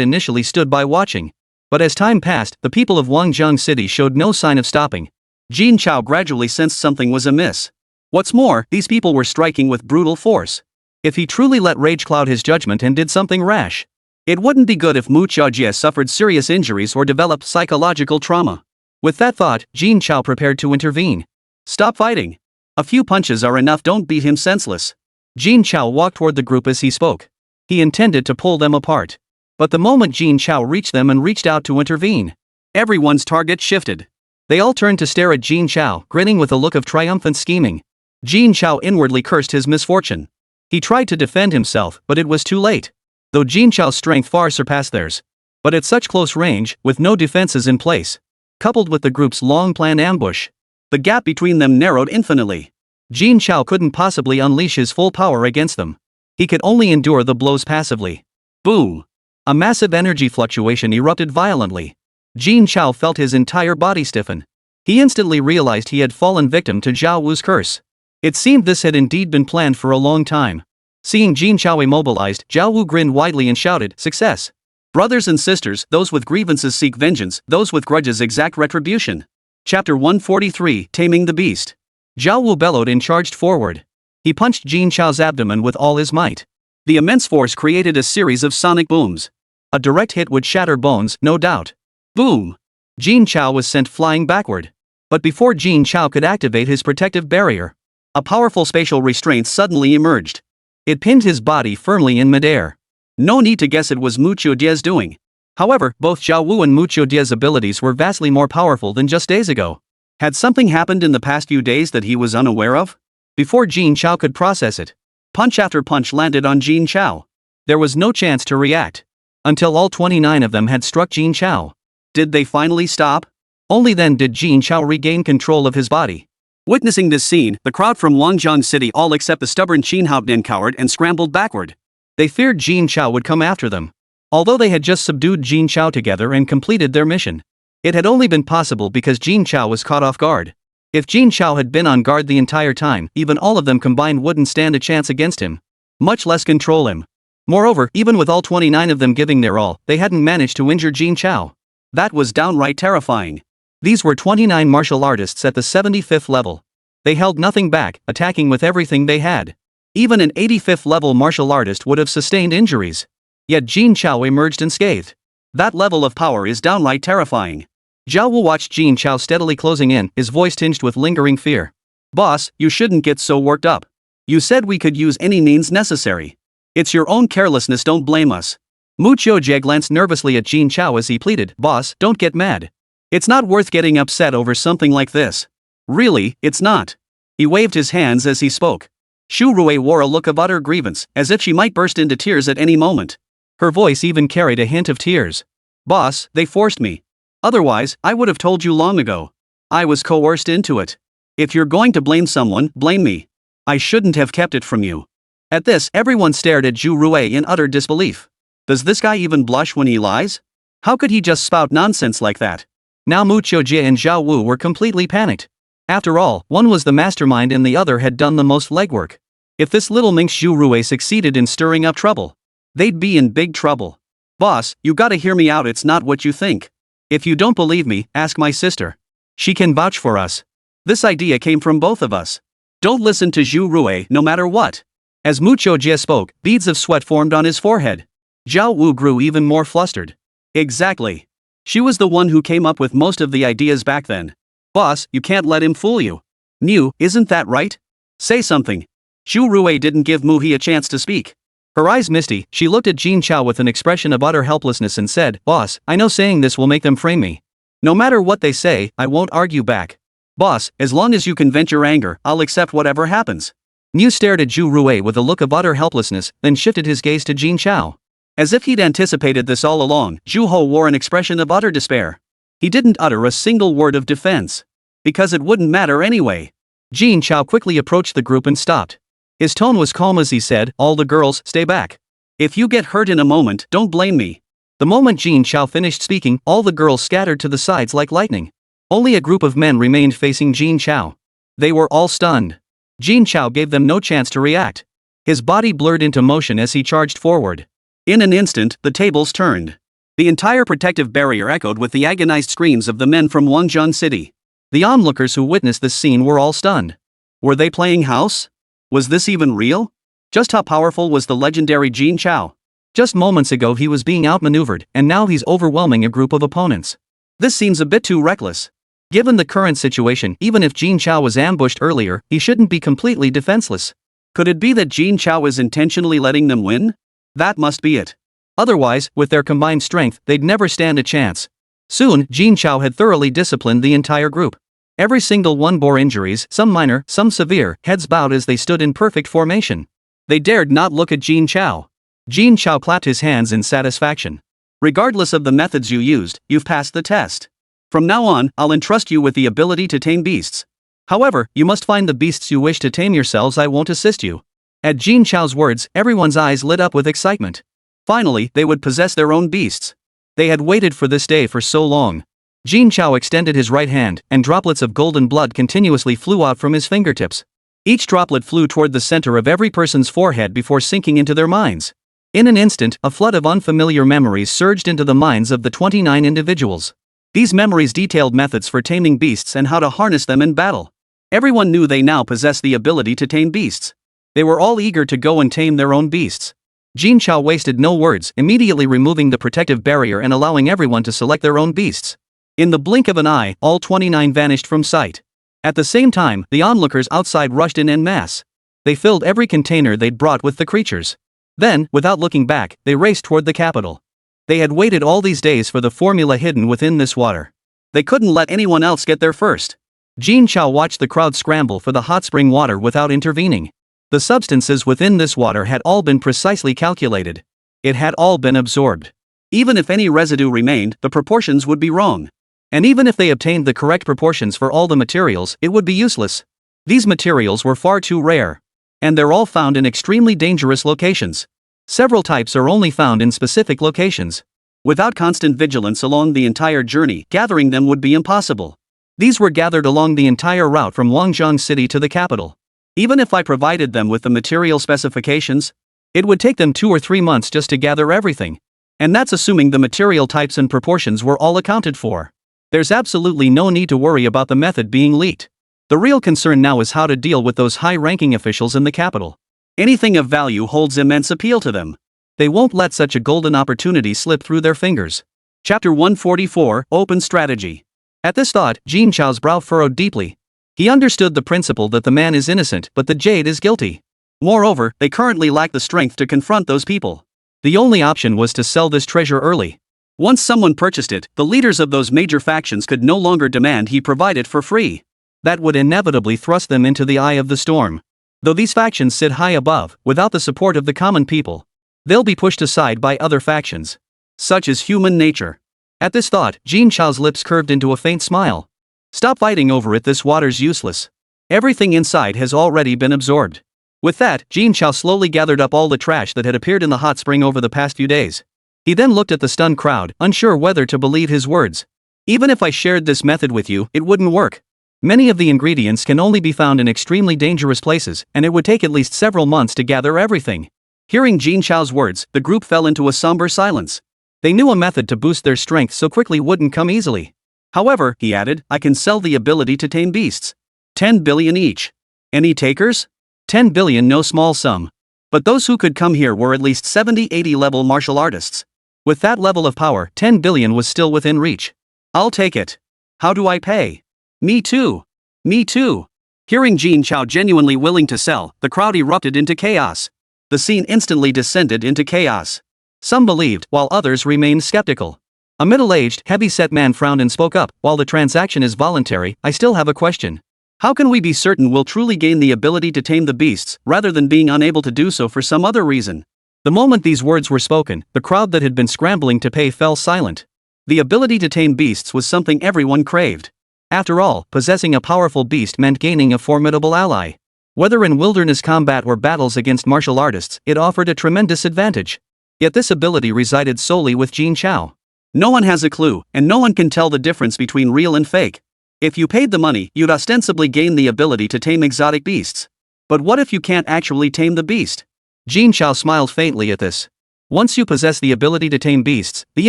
initially stood by watching. But as time passed, the people of Wangjiang City showed no sign of stopping. Jin Chao gradually sensed something was amiss. What's more, these people were striking with brutal force. If he truly let rage cloud his judgment and did something rash, it wouldn't be good if Muqiujie suffered serious injuries or developed psychological trauma. With that thought, Jin Chao prepared to intervene. Stop fighting. A few punches are enough, don't beat him senseless. Jin Chao walked toward the group as he spoke. He intended to pull them apart. But the moment Jin Chao reached them and reached out to intervene, everyone's target shifted. They all turned to stare at Jin Chao, grinning with a look of triumphant scheming. Jin Chao inwardly cursed his misfortune. He tried to defend himself, but it was too late. Though Jin Chao's strength far surpassed theirs. But at such close range, with no defenses in place, coupled with the group's long-planned ambush, the gap between them narrowed infinitely. Jin Chao couldn't possibly unleash his full power against them. He could only endure the blows passively. Boom! A massive energy fluctuation erupted violently. Jin Chao felt his entire body stiffen. He instantly realized he had fallen victim to Zhao Wu's curse. It seemed this had indeed been planned for a long time. Seeing Jin Chao immobilized, Zhao Wu grinned widely and shouted, "Success! Brothers and sisters, those with grievances seek vengeance, those with grudges exact retribution." Chapter 143, Taming the Beast. Zhao Wu bellowed and charged forward. He punched Jin Chao's abdomen with all his might. The immense force created a series of sonic booms. A direct hit would shatter bones, no doubt. Boom! Jin Chao was sent flying backward. But before Jin Chao could activate his protective barrier, a powerful spatial restraint suddenly emerged. It pinned his body firmly in midair. No need to guess it was Muqiujie's doing. However, both Zhao Wu and Muqiujie's abilities were vastly more powerful than just days ago. Had something happened in the past few days that he was unaware of? Before Jin Chao could process it, punch after punch landed on Jin Chao. There was no chance to react. Until all 29 of them had struck Jin Chao. Did they finally stop? Only then did Jin Chao regain control of his body. Witnessing this scene, the crowd from Wangjiang City, all except the stubborn Qin Haobin, cowered and scrambled backward. They feared Jin Chao would come after them. Although they had just subdued Jin Chao together and completed their mission, it had only been possible because Jin Chao was caught off guard. If Jin Chao had been on guard the entire time, even all of them combined wouldn't stand a chance against him, much less control him. Moreover, even with all 29 of them giving their all, they hadn't managed to injure Jin Chao. That was downright terrifying. These were 29 martial artists at the 75th level. They held nothing back, attacking with everything they had. Even an 85th level martial artist would have sustained injuries. Yet Jin Chao emerged unscathed. That level of power is downright terrifying. Zhao Wu watched Jin Chao steadily closing in, his voice tinged with lingering fear. "Boss, you shouldn't get so worked up. You said we could use any means necessary. It's your own carelessness, don't blame us." Muqiujie glanced nervously at Jin Chao as he pleaded, "Boss, don't get mad. It's not worth getting upset over something like this. Really, it's not." He waved his hands as he spoke. Zhu Rue wore a look of utter grievance, as if she might burst into tears at any moment. Her voice even carried a hint of tears. "Boss, they forced me. Otherwise, I would have told you long ago. I was coerced into it. If you're going to blame someone, blame me. I shouldn't have kept it from you." At this, everyone stared at Zhu Rui in utter disbelief. Does this guy even blush when he lies? How could he just spout nonsense like that? Now Mu Qiujie and Zhao Wu were completely panicked. After all, one was the mastermind and the other had done the most legwork. If this little minx Zhu Rui succeeded in stirring up trouble, they'd be in big trouble. Boss, you gotta hear me out, it's not what you think. If you don't believe me, ask my sister. She can vouch for us. This idea came from both of us. Don't listen to Zhu Rui no matter what. As Mu Qiujie spoke, beads of sweat formed on his forehead. Zhao Wu grew even more flustered. Exactly. She was the one who came up with most of the ideas back then. Boss, you can't let him fool you. Mu, isn't that right? Say something. Zhu Rui didn't give Mu He a chance to speak. Her eyes misty, she looked at Jin Chao with an expression of utter helplessness and said, Boss, I know saying this will make them frame me. No matter what they say, I won't argue back. Boss, as long as you can vent your anger, I'll accept whatever happens. Mu stared at Zhu Rui with a look of utter helplessness, then shifted his gaze to Jin Chao. As if he'd anticipated this all along, Zhu Ho wore an expression of utter despair. He didn't utter a single word of defense. Because it wouldn't matter anyway. Jin Chao quickly approached the group and stopped. His tone was calm as he said, all the girls, stay back. If you get hurt in a moment, don't blame me. The moment Jin Chao finished speaking, all the girls scattered to the sides like lightning. Only a group of men remained facing Jin Chao. They were all stunned. Jin Chao gave them no chance to react. His body blurred into motion as he charged forward. In an instant, the tables turned. The entire protective barrier echoed with the agonized screams of the men from Wangzhou City. The onlookers who witnessed this scene were all stunned. Were they playing house? Was this even real? Just how powerful was the legendary Jin Chao? Just moments ago he was being outmaneuvered, and now he's overwhelming a group of opponents. This seems a bit too reckless. Given the current situation, even if Jin Chao was ambushed earlier, he shouldn't be completely defenseless. Could it be that Jin Chao is intentionally letting them win? That must be it. Otherwise, with their combined strength, they'd never stand a chance. Soon, Jin Chao had thoroughly disciplined the entire group. Every single one bore injuries, some minor, some severe, heads bowed as they stood in perfect formation. They dared not look at Jin Chao. Jin Chao clapped his hands in satisfaction. Regardless of the methods you used, you've passed the test. From now on, I'll entrust you with the ability to tame beasts. However, you must find the beasts you wish to tame yourselves, I won't assist you. At Jin Chao's words, everyone's eyes lit up with excitement. Finally, they would possess their own beasts. They had waited for this day for so long. Jin Chao extended his right hand, and droplets of golden blood continuously flew out from his fingertips. Each droplet flew toward the center of every person's forehead before sinking into their minds. In an instant, a flood of unfamiliar memories surged into the minds of the 29 individuals. These memories detailed methods for taming beasts and how to harness them in battle. Everyone knew they now possessed the ability to tame beasts. They were all eager to go and tame their own beasts. Jin Chao wasted no words, immediately removing the protective barrier and allowing everyone to select their own beasts. In the blink of an eye, all 29 vanished from sight. At the same time, the onlookers outside rushed in en masse. They filled every container they'd brought with the creatures. Then, without looking back, they raced toward the capital. They had waited all these days for the formula hidden within this water. They couldn't let anyone else get there first. Jin Chao watched the crowd scramble for the hot spring water without intervening. The substances within this water had all been precisely calculated. It had all been absorbed. Even if any residue remained, the proportions would be wrong. And even if they obtained the correct proportions for all the materials, it would be useless. These materials were far too rare. And they're all found in extremely dangerous locations. Several types are only found in specific locations. Without constant vigilance along the entire journey, gathering them would be impossible. These were gathered along the entire route from Wangzhou City to the capital. Even if I provided them with the material specifications, it would take them 2 or 3 months just to gather everything. And that's assuming the material types and proportions were all accounted for. There's absolutely no need to worry about the method being leaked. The real concern now is how to deal with those high-ranking officials in the capital. Anything of value holds immense appeal to them. They won't let such a golden opportunity slip through their fingers. Chapter 144, Open Strategy. At this thought, Jin Chao's brow furrowed deeply. He understood the principle that the man is innocent but the jade is guilty. Moreover, they currently lack the strength to confront those people. The only option was to sell this treasure early. Once someone purchased it, the leaders of those major factions could no longer demand he provide it for free. That would inevitably thrust them into the eye of the storm. Though these factions sit high above, without the support of the common people, they'll be pushed aside by other factions. Such is human nature. At this thought, Jin Chao's lips curved into a faint smile. Stop fighting over it, this water's useless. Everything inside has already been absorbed. With that, Jin Chao slowly gathered up all the trash that had appeared in the hot spring over the past few days. He then looked at the stunned crowd, unsure whether to believe his words. Even if I shared this method with you, it wouldn't work. Many of the ingredients can only be found in extremely dangerous places, and it would take at least several months to gather everything. Hearing Jin Chao's words, the group fell into a somber silence. They knew a method to boost their strength so quickly wouldn't come easily. However, he added, I can sell the ability to tame beasts. 10 billion each. Any takers? 10 billion, no small sum. But those who could come here were at least 70-80 level martial artists. With that level of power, 10 billion was still within reach. I'll take it. How do I pay? Me too. Me too. Hearing Jin Chao genuinely willing to sell, the crowd erupted into chaos. The scene instantly descended into chaos. Some believed, while others remained skeptical. A middle-aged, heavy-set man frowned and spoke up, while the transaction is voluntary, I still have a question. How can we be certain we'll truly gain the ability to tame the beasts, rather than being unable to do so for some other reason? The moment these words were spoken, the crowd that had been scrambling to pay fell silent. The ability to tame beasts was something everyone craved. After all, possessing a powerful beast meant gaining a formidable ally. Whether in wilderness combat or battles against martial artists, it offered a tremendous advantage. Yet this ability resided solely with Jin Chao. No one has a clue, and no one can tell the difference between real and fake. If you paid the money, you'd ostensibly gain the ability to tame exotic beasts. But what if you can't actually tame the beast? Jin Chao smiled faintly at this. Once you possess the ability to tame beasts, the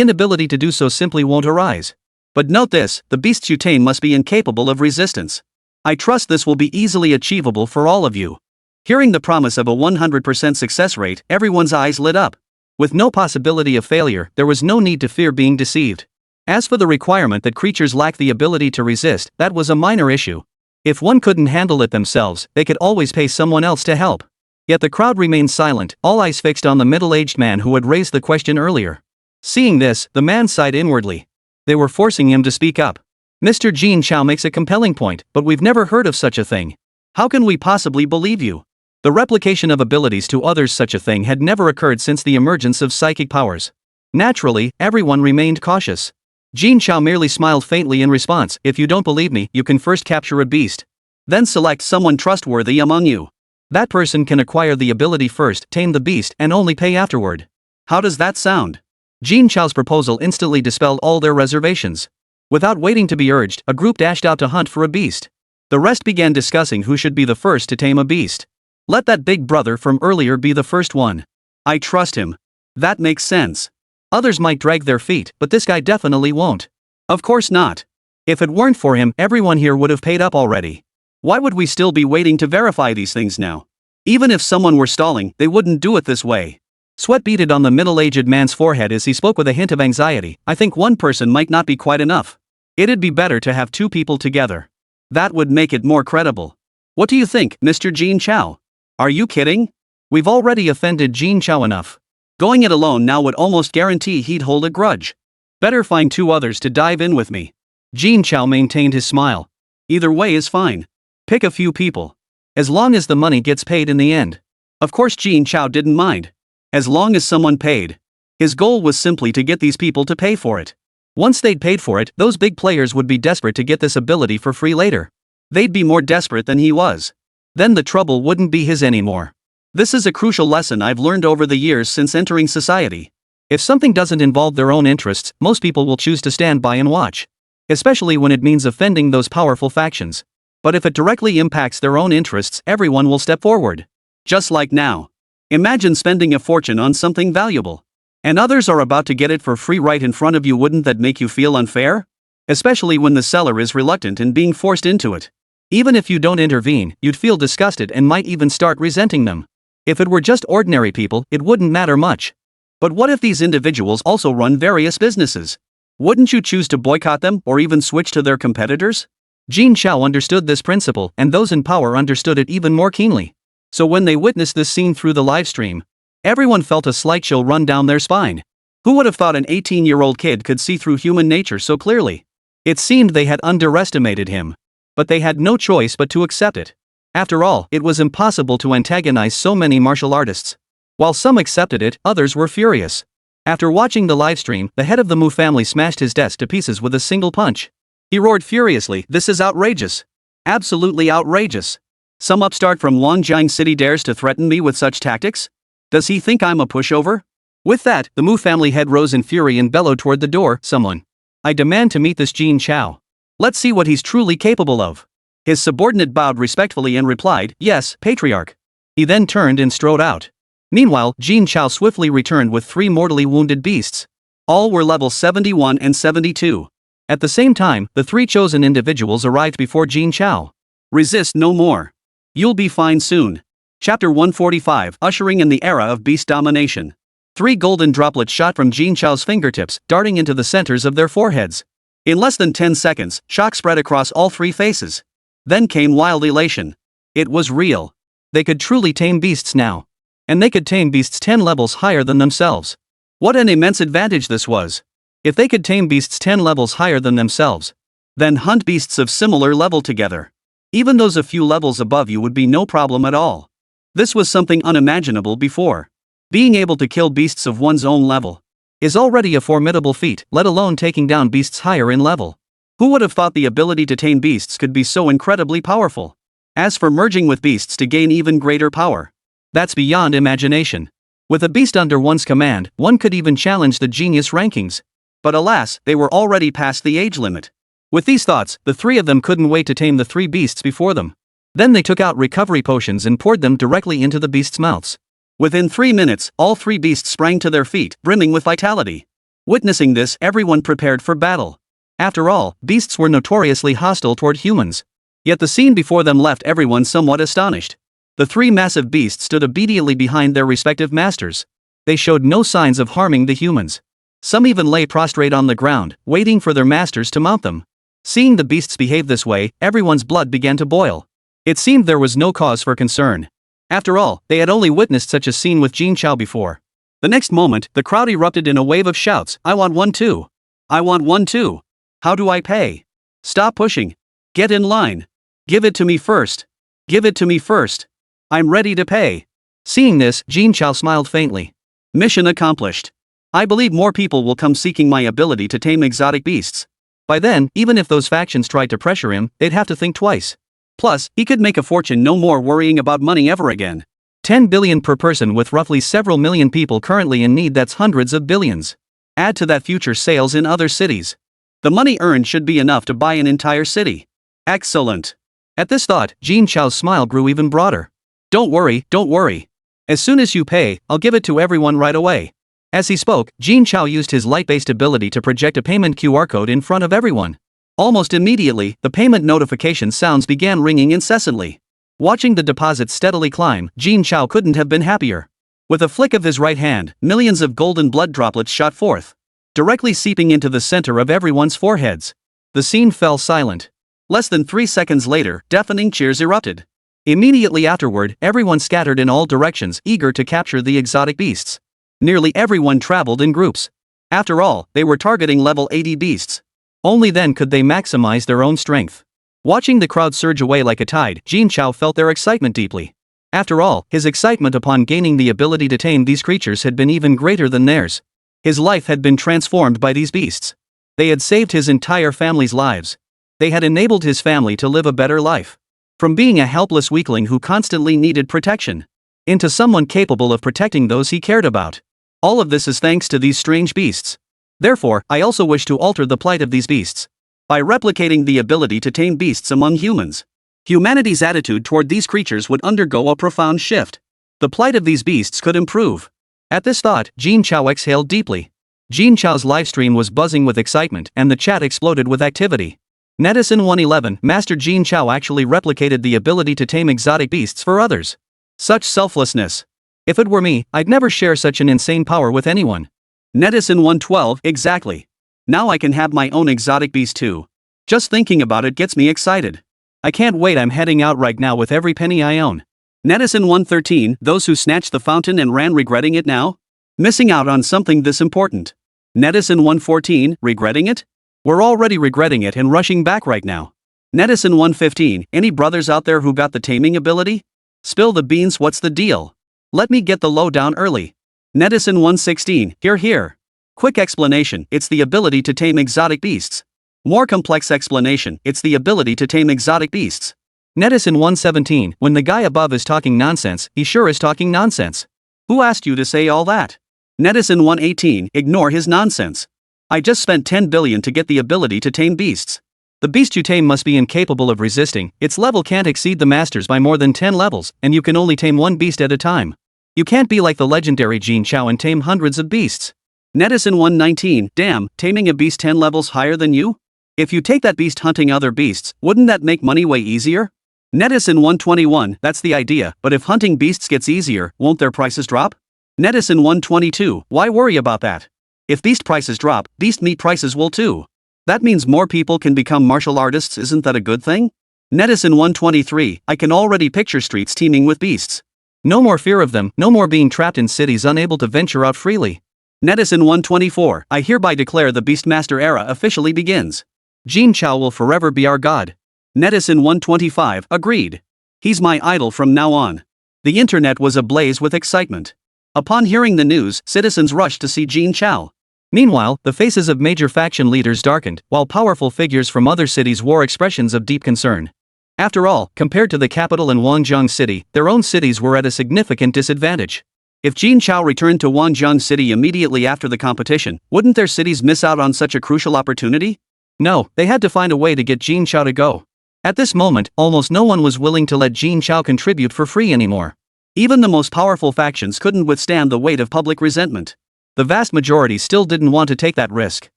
inability to do so simply won't arise. But note this, the beasts you tame must be incapable of resistance. I trust this will be easily achievable for all of you. Hearing the promise of a 100% success rate, everyone's eyes lit up. With no possibility of failure, there was no need to fear being deceived. As for the requirement that creatures lack the ability to resist, that was a minor issue. If one couldn't handle it themselves, they could always pay someone else to help. Yet the crowd remained silent, all eyes fixed on the middle-aged man who had raised the question earlier. Seeing this, the man sighed inwardly. They were forcing him to speak up. Mr. Jin Chao makes a compelling point, but we've never heard of such a thing. How can we possibly believe you? The replication of abilities to others, such a thing had never occurred since the emergence of psychic powers. Naturally, everyone remained cautious. Jin Chao merely smiled faintly in response, if you don't believe me, you can first capture a beast. Then select someone trustworthy among you. That person can acquire the ability first, tame the beast, and only pay afterward. How does that sound? Jin Chao's proposal instantly dispelled all their reservations. Without waiting to be urged, a group dashed out to hunt for a beast. The rest began discussing who should be the first to tame a beast. Let that big brother from earlier be the first one. I trust him. That makes sense. Others might drag their feet, but this guy definitely won't. Of course not. If it weren't for him, everyone here would have paid up already. Why would we still be waiting to verify these things now? Even if someone were stalling, they wouldn't do it this way. Sweat beaded on the middle-aged man's forehead as he spoke with a hint of anxiety. I think one person might not be quite enough. It'd be better to have two people together. That would make it more credible. What do you think, Mr. Jin Chao? Are you kidding? We've already offended Jin Chao enough. Going it alone now would almost guarantee he'd hold a grudge. Better find two others to dive in with me. Jin Chao maintained his smile. Either way is fine. Pick a few people. As long as the money gets paid in the end. Of course Jin Chao didn't mind. As long as someone paid. His goal was simply to get these people to pay for it. Once they'd paid for it, those big players would be desperate to get this ability for free later. They'd be more desperate than he was. Then the trouble wouldn't be his anymore. This is a crucial lesson I've learned over the years since entering society. If something doesn't involve their own interests, most people will choose to stand by and watch. Especially when it means offending those powerful factions. But if it directly impacts their own interests, everyone will step forward. Just like now. Imagine spending a fortune on something valuable. And others are about to get it for free right in front of you. Wouldn't that make you feel unfair? Especially when the seller is reluctant and being forced into it. Even if you don't intervene, you'd feel disgusted and might even start resenting them. If it were just ordinary people, it wouldn't matter much. But what if these individuals also run various businesses? Wouldn't you choose to boycott them or even switch to their competitors? Jin Chao understood this principle, and those in power understood it even more keenly. So when they witnessed this scene through the live stream, everyone felt a slight chill run down their spine. Who would have thought an 18-year-old kid could see through human nature so clearly? It seemed they had underestimated him. But they had no choice but to accept it. After all, it was impossible to antagonize so many martial artists. While some accepted it, others were furious. After watching the livestream, the head of the Mu family smashed his desk to pieces with a single punch. He roared furiously, "This is outrageous. Absolutely outrageous. Some upstart from Longjiang City dares to threaten me with such tactics? Does he think I'm a pushover? With that, the Mu family head rose in fury and bellowed toward the door, someone. I demand to meet this Jin Chao. Let's see what he's truly capable of. His subordinate bowed respectfully and replied, yes, Patriarch. He then turned and strode out. Meanwhile, Jin Chao swiftly returned with 3 mortally wounded beasts. All were level 71 and 72. At the same time, the 3 chosen individuals arrived before Jin Chao. Resist no more. You'll be fine soon. Chapter 145, Ushering in the Era of Beast Domination. 3 golden droplets shot from Jin Chao's fingertips, darting into the centers of their foreheads. In less than 10 seconds, shock spread across all 3 faces. Then came wild elation. It was real. They could truly tame beasts now. And they could tame beasts 10 levels higher than themselves. What an immense advantage this was. If they could tame beasts 10 levels higher than themselves, then hunt beasts of similar level together. Even those a few levels above you would be no problem at all. This was something unimaginable before. Being able to kill beasts of one's own level is already a formidable feat, let alone taking down beasts higher in level. Who would have thought the ability to tame beasts could be so incredibly powerful? As for merging with beasts to gain even greater power, that's beyond imagination. With a beast under one's command, one could even challenge the genius rankings. But alas, they were already past the age limit. With these thoughts, the 3 of them couldn't wait to tame the 3 beasts before them. Then they took out recovery potions and poured them directly into the beasts' mouths. Within 3 minutes, all 3 beasts sprang to their feet, brimming with vitality. Witnessing this, everyone prepared for battle. After all, beasts were notoriously hostile toward humans. Yet the scene before them left everyone somewhat astonished. The 3 massive beasts stood obediently behind their respective masters. They showed no signs of harming the humans. Some even lay prostrate on the ground, waiting for their masters to mount them. Seeing the beasts behave this way, everyone's blood began to boil. It seemed there was no cause for concern. After all, they had only witnessed such a scene with Jin Chao before. The next moment, the crowd erupted in a wave of shouts, I want one too. I want one too. How do I pay? Stop pushing. Get in line. Give it to me first. Give it to me first. I'm ready to pay. Seeing this, Jin Chao smiled faintly. Mission accomplished. I believe more people will come seeking my ability to tame exotic beasts. By then, even if those factions tried to pressure him, they'd have to think twice. Plus, he could make a fortune no more worrying about money ever again. 10 billion per person with roughly several million people currently in need, that's hundreds of billions. Add to that future sales in other cities. The money earned should be enough to buy an entire city. Excellent. At this thought, Jin Chao's smile grew even broader. Don't worry, don't worry. As soon as you pay, I'll give it to everyone right away. As he spoke, Jin Chao used his light-based ability to project a payment QR code in front of everyone. Almost immediately, the payment notification sounds began ringing incessantly. Watching the deposits steadily climb, Jin Chao couldn't have been happier. With a flick of his right hand, millions of golden blood droplets shot forth, directly seeping into the center of everyone's foreheads. The scene fell silent. Less than 3 seconds later, deafening cheers erupted. Immediately afterward, everyone scattered in all directions, eager to capture the exotic beasts. Nearly everyone traveled in groups. After all, they were targeting level 80 beasts. Only then could they maximize their own strength. Watching the crowd surge away like a tide, Jin Chao felt their excitement deeply. After all, his excitement upon gaining the ability to tame these creatures had been even greater than theirs. His life had been transformed by these beasts. They had saved his entire family's lives. They had enabled his family to live a better life. From being a helpless weakling who constantly needed protection, into someone capable of protecting those he cared about. All of this is thanks to these strange beasts. Therefore, I also wish to alter the plight of these beasts by replicating the ability to tame beasts among humans. Humanity's attitude toward these creatures would undergo a profound shift. The plight of these beasts could improve. At this thought, Jin Chao exhaled deeply. Jin Chao's livestream was buzzing with excitement and the chat exploded with activity. Netizen 111, Master Jin Chao actually replicated the ability to tame exotic beasts for others. Such selflessness. If it were me, I'd never share such an insane power with anyone. Netizen 112, exactly. Now I can have my own exotic beast too. Just thinking about it gets me excited. I can't wait, I'm heading out right now with every penny I own. Netizen 113, those who snatched the fountain and ran regretting it now? Missing out on something this important. Netizen 114, regretting it? We're already regretting it and rushing back right now. Netizen 115, any brothers out there who got the taming ability? Spill the beans, what's the deal? Let me get the lowdown early. Netizen 116, here. Quick explanation, it's the ability to tame exotic beasts. More complex explanation, it's the ability to tame exotic beasts. Netizen 117, when the guy above is talking nonsense, he sure is talking nonsense. Who asked you to say all that? Netizen 118, ignore his nonsense. I just spent 10 billion to get the ability to tame beasts. The beast you tame must be incapable of resisting, its level can't exceed the master's by more than 10 levels, and you can only tame one beast at a time. You can't be like the legendary Jin Chao and tame hundreds of beasts. Netizen 119, damn, taming a beast 10 levels higher than you? If you take that beast hunting other beasts, wouldn't that make money way easier? Netizen 121, that's the idea, but if hunting beasts gets easier, won't their prices drop? Netizen 122, why worry about that? If beast prices drop, beast meat prices will too. That means more people can become martial artists, isn't that a good thing? Netizen 123, I can already picture streets teeming with beasts. No more fear of them, no more being trapped in cities unable to venture out freely. Netizen 124, I hereby declare the Beastmaster era officially begins. Jin Chao will forever be our god. Netizen 125, agreed. He's my idol from now on. The internet was ablaze with excitement. Upon hearing the news, citizens rushed to see Jin Chao. Meanwhile, the faces of major faction leaders darkened, while powerful figures from other cities wore expressions of deep concern. After all, compared to the capital and Wanzhong City, their own cities were at a significant disadvantage. If Jin Chao returned to Wanzhong City immediately after the competition, wouldn't their cities miss out on such a crucial opportunity? No, they had to find a way to get Jin Chao to go. At this moment, almost no one was willing to let Jin Chao contribute for free anymore. Even the most powerful factions couldn't withstand the weight of public resentment. The vast majority still didn't want to take that risk.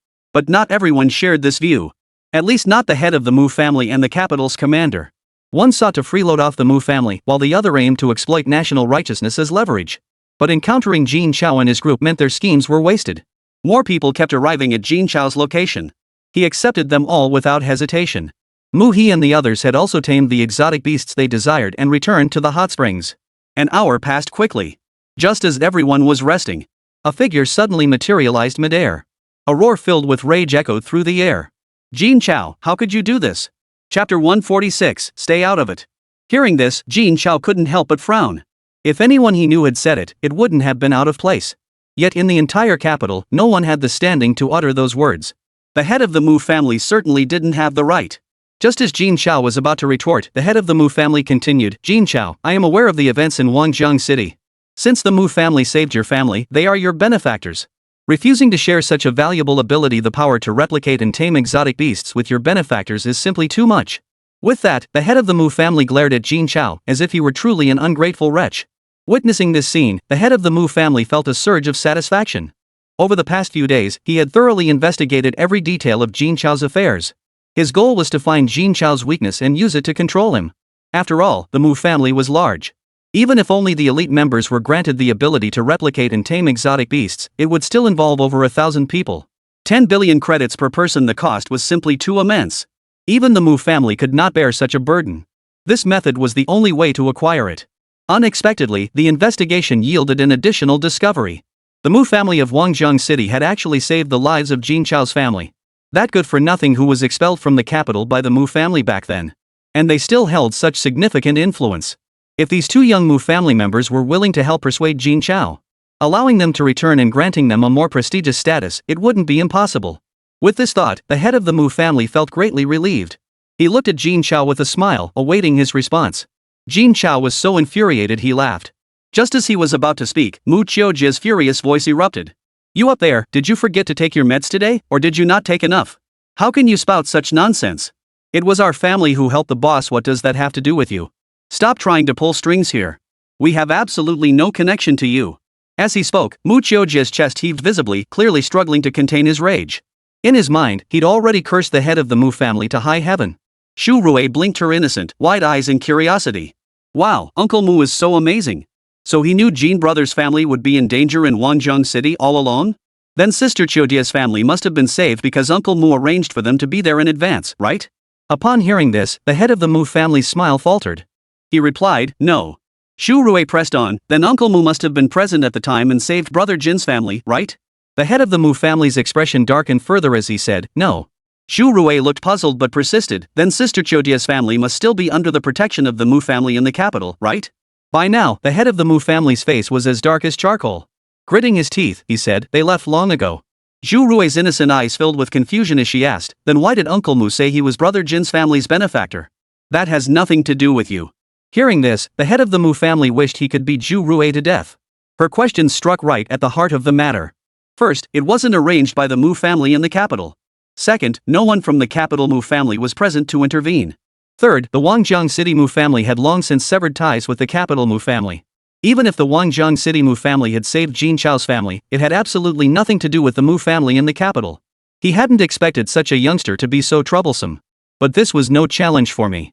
But not everyone shared this view. At least not the head of the Mu family and the capital's commander. One sought to freeload off the Mu family, while the other aimed to exploit national righteousness as leverage. But encountering Jin Chao and his group meant their schemes were wasted. More people kept arriving at Jin Chao's location. He accepted them all without hesitation. Mu He and the others had also tamed the exotic beasts they desired and returned to the hot springs. An hour passed quickly. Just as everyone was resting, a figure suddenly materialized midair. A roar filled with rage echoed through the air. Jin Chao, how could you do this? Chapter 146, stay out of it. Hearing this, Jin Chao couldn't help but frown. If anyone he knew had said it, it wouldn't have been out of place. Yet in the entire capital, no one had the standing to utter those words. The head of the Mu family certainly didn't have the right. Just as Jin Chao was about to retort, the head of the Mu family continued, Jin Chao, I am aware of the events in Wanzhong City. Since the Mu family saved your family, they are your benefactors. Refusing to share such a valuable ability, the power to replicate and tame exotic beasts, with your benefactors is simply too much. With that, the head of the Mu family glared at Jin Chao, as if he were truly an ungrateful wretch. Witnessing this scene, the head of the Mu family felt a surge of satisfaction. Over the past few days, he had thoroughly investigated every detail of Jin Chao's affairs. His goal was to find Jin Chao's weakness and use it to control him. After all, the Mu family was large. Even if only the elite members were granted the ability to replicate and tame exotic beasts, it would still involve over 1,000 people. 10 billion credits per person, the cost was simply too immense. Even the Mu family could not bear such a burden. This method was the only way to acquire it. Unexpectedly, the investigation yielded an additional discovery. The Mu family of Wanzhong City had actually saved the lives of Jin Chao's family. That good-for-nothing who was expelled from the capital by the Mu family back then. And they still held such significant influence. If these two young Mu family members were willing to help persuade Jin Chao, allowing them to return and granting them a more prestigious status, it wouldn't be impossible. With this thought, the head of the Mu family felt greatly relieved. He looked at Jin Chao with a smile, awaiting his response. Jin Chao was so infuriated he laughed. Just as he was about to speak, Mu Qiujia's furious voice erupted. You up there, did you forget to take your meds today, or did you not take enough? How can you spout such nonsense? It was our family who helped the boss, what does that have to do with you? Stop trying to pull strings here. We have absolutely no connection to you. As he spoke, Mu Qiujia's chest heaved visibly, clearly struggling to contain his rage. In his mind, he'd already cursed the head of the Mu family to high heaven. Shu Rui blinked her innocent, wide eyes in curiosity. Wow, Uncle Mu is so amazing. So he knew Jin Brothers' family would be in danger in Wanzhong City all alone? Then Sister Qiujia's family must have been saved because Uncle Mu arranged for them to be there in advance, right? Upon hearing this, the head of the Mu family's smile faltered. He replied, no. Shu Rui pressed on, then Uncle Mu must have been present at the time and saved Brother Jin's family, right? The head of the Mu family's expression darkened further as he said, no. Shu Rui looked puzzled but persisted, then Sister Qiujia's family must still be under the protection of the Mu family in the capital, right? By now, the head of the Mu family's face was as dark as charcoal. Gritting his teeth, he said, they left long ago. Zhu Rui's innocent eyes filled with confusion as she asked, then why did Uncle Mu say he was Brother Jin's family's benefactor? That has nothing to do with you. Hearing this, the head of the Mu family wished he could beat Zhu Rui to death. Her question struck right at the heart of the matter. First, it wasn't arranged by the Mu family in the capital. Second, no one from the capital Mu family was present to intervene. Third, the Wangjiang City Mu family had long since severed ties with the capital Mu family. Even if the Wangjiang City Mu family had saved Jin Chao's family, it had absolutely nothing to do with the Mu family in the capital. He hadn't expected such a youngster to be so troublesome. But this was no challenge for me.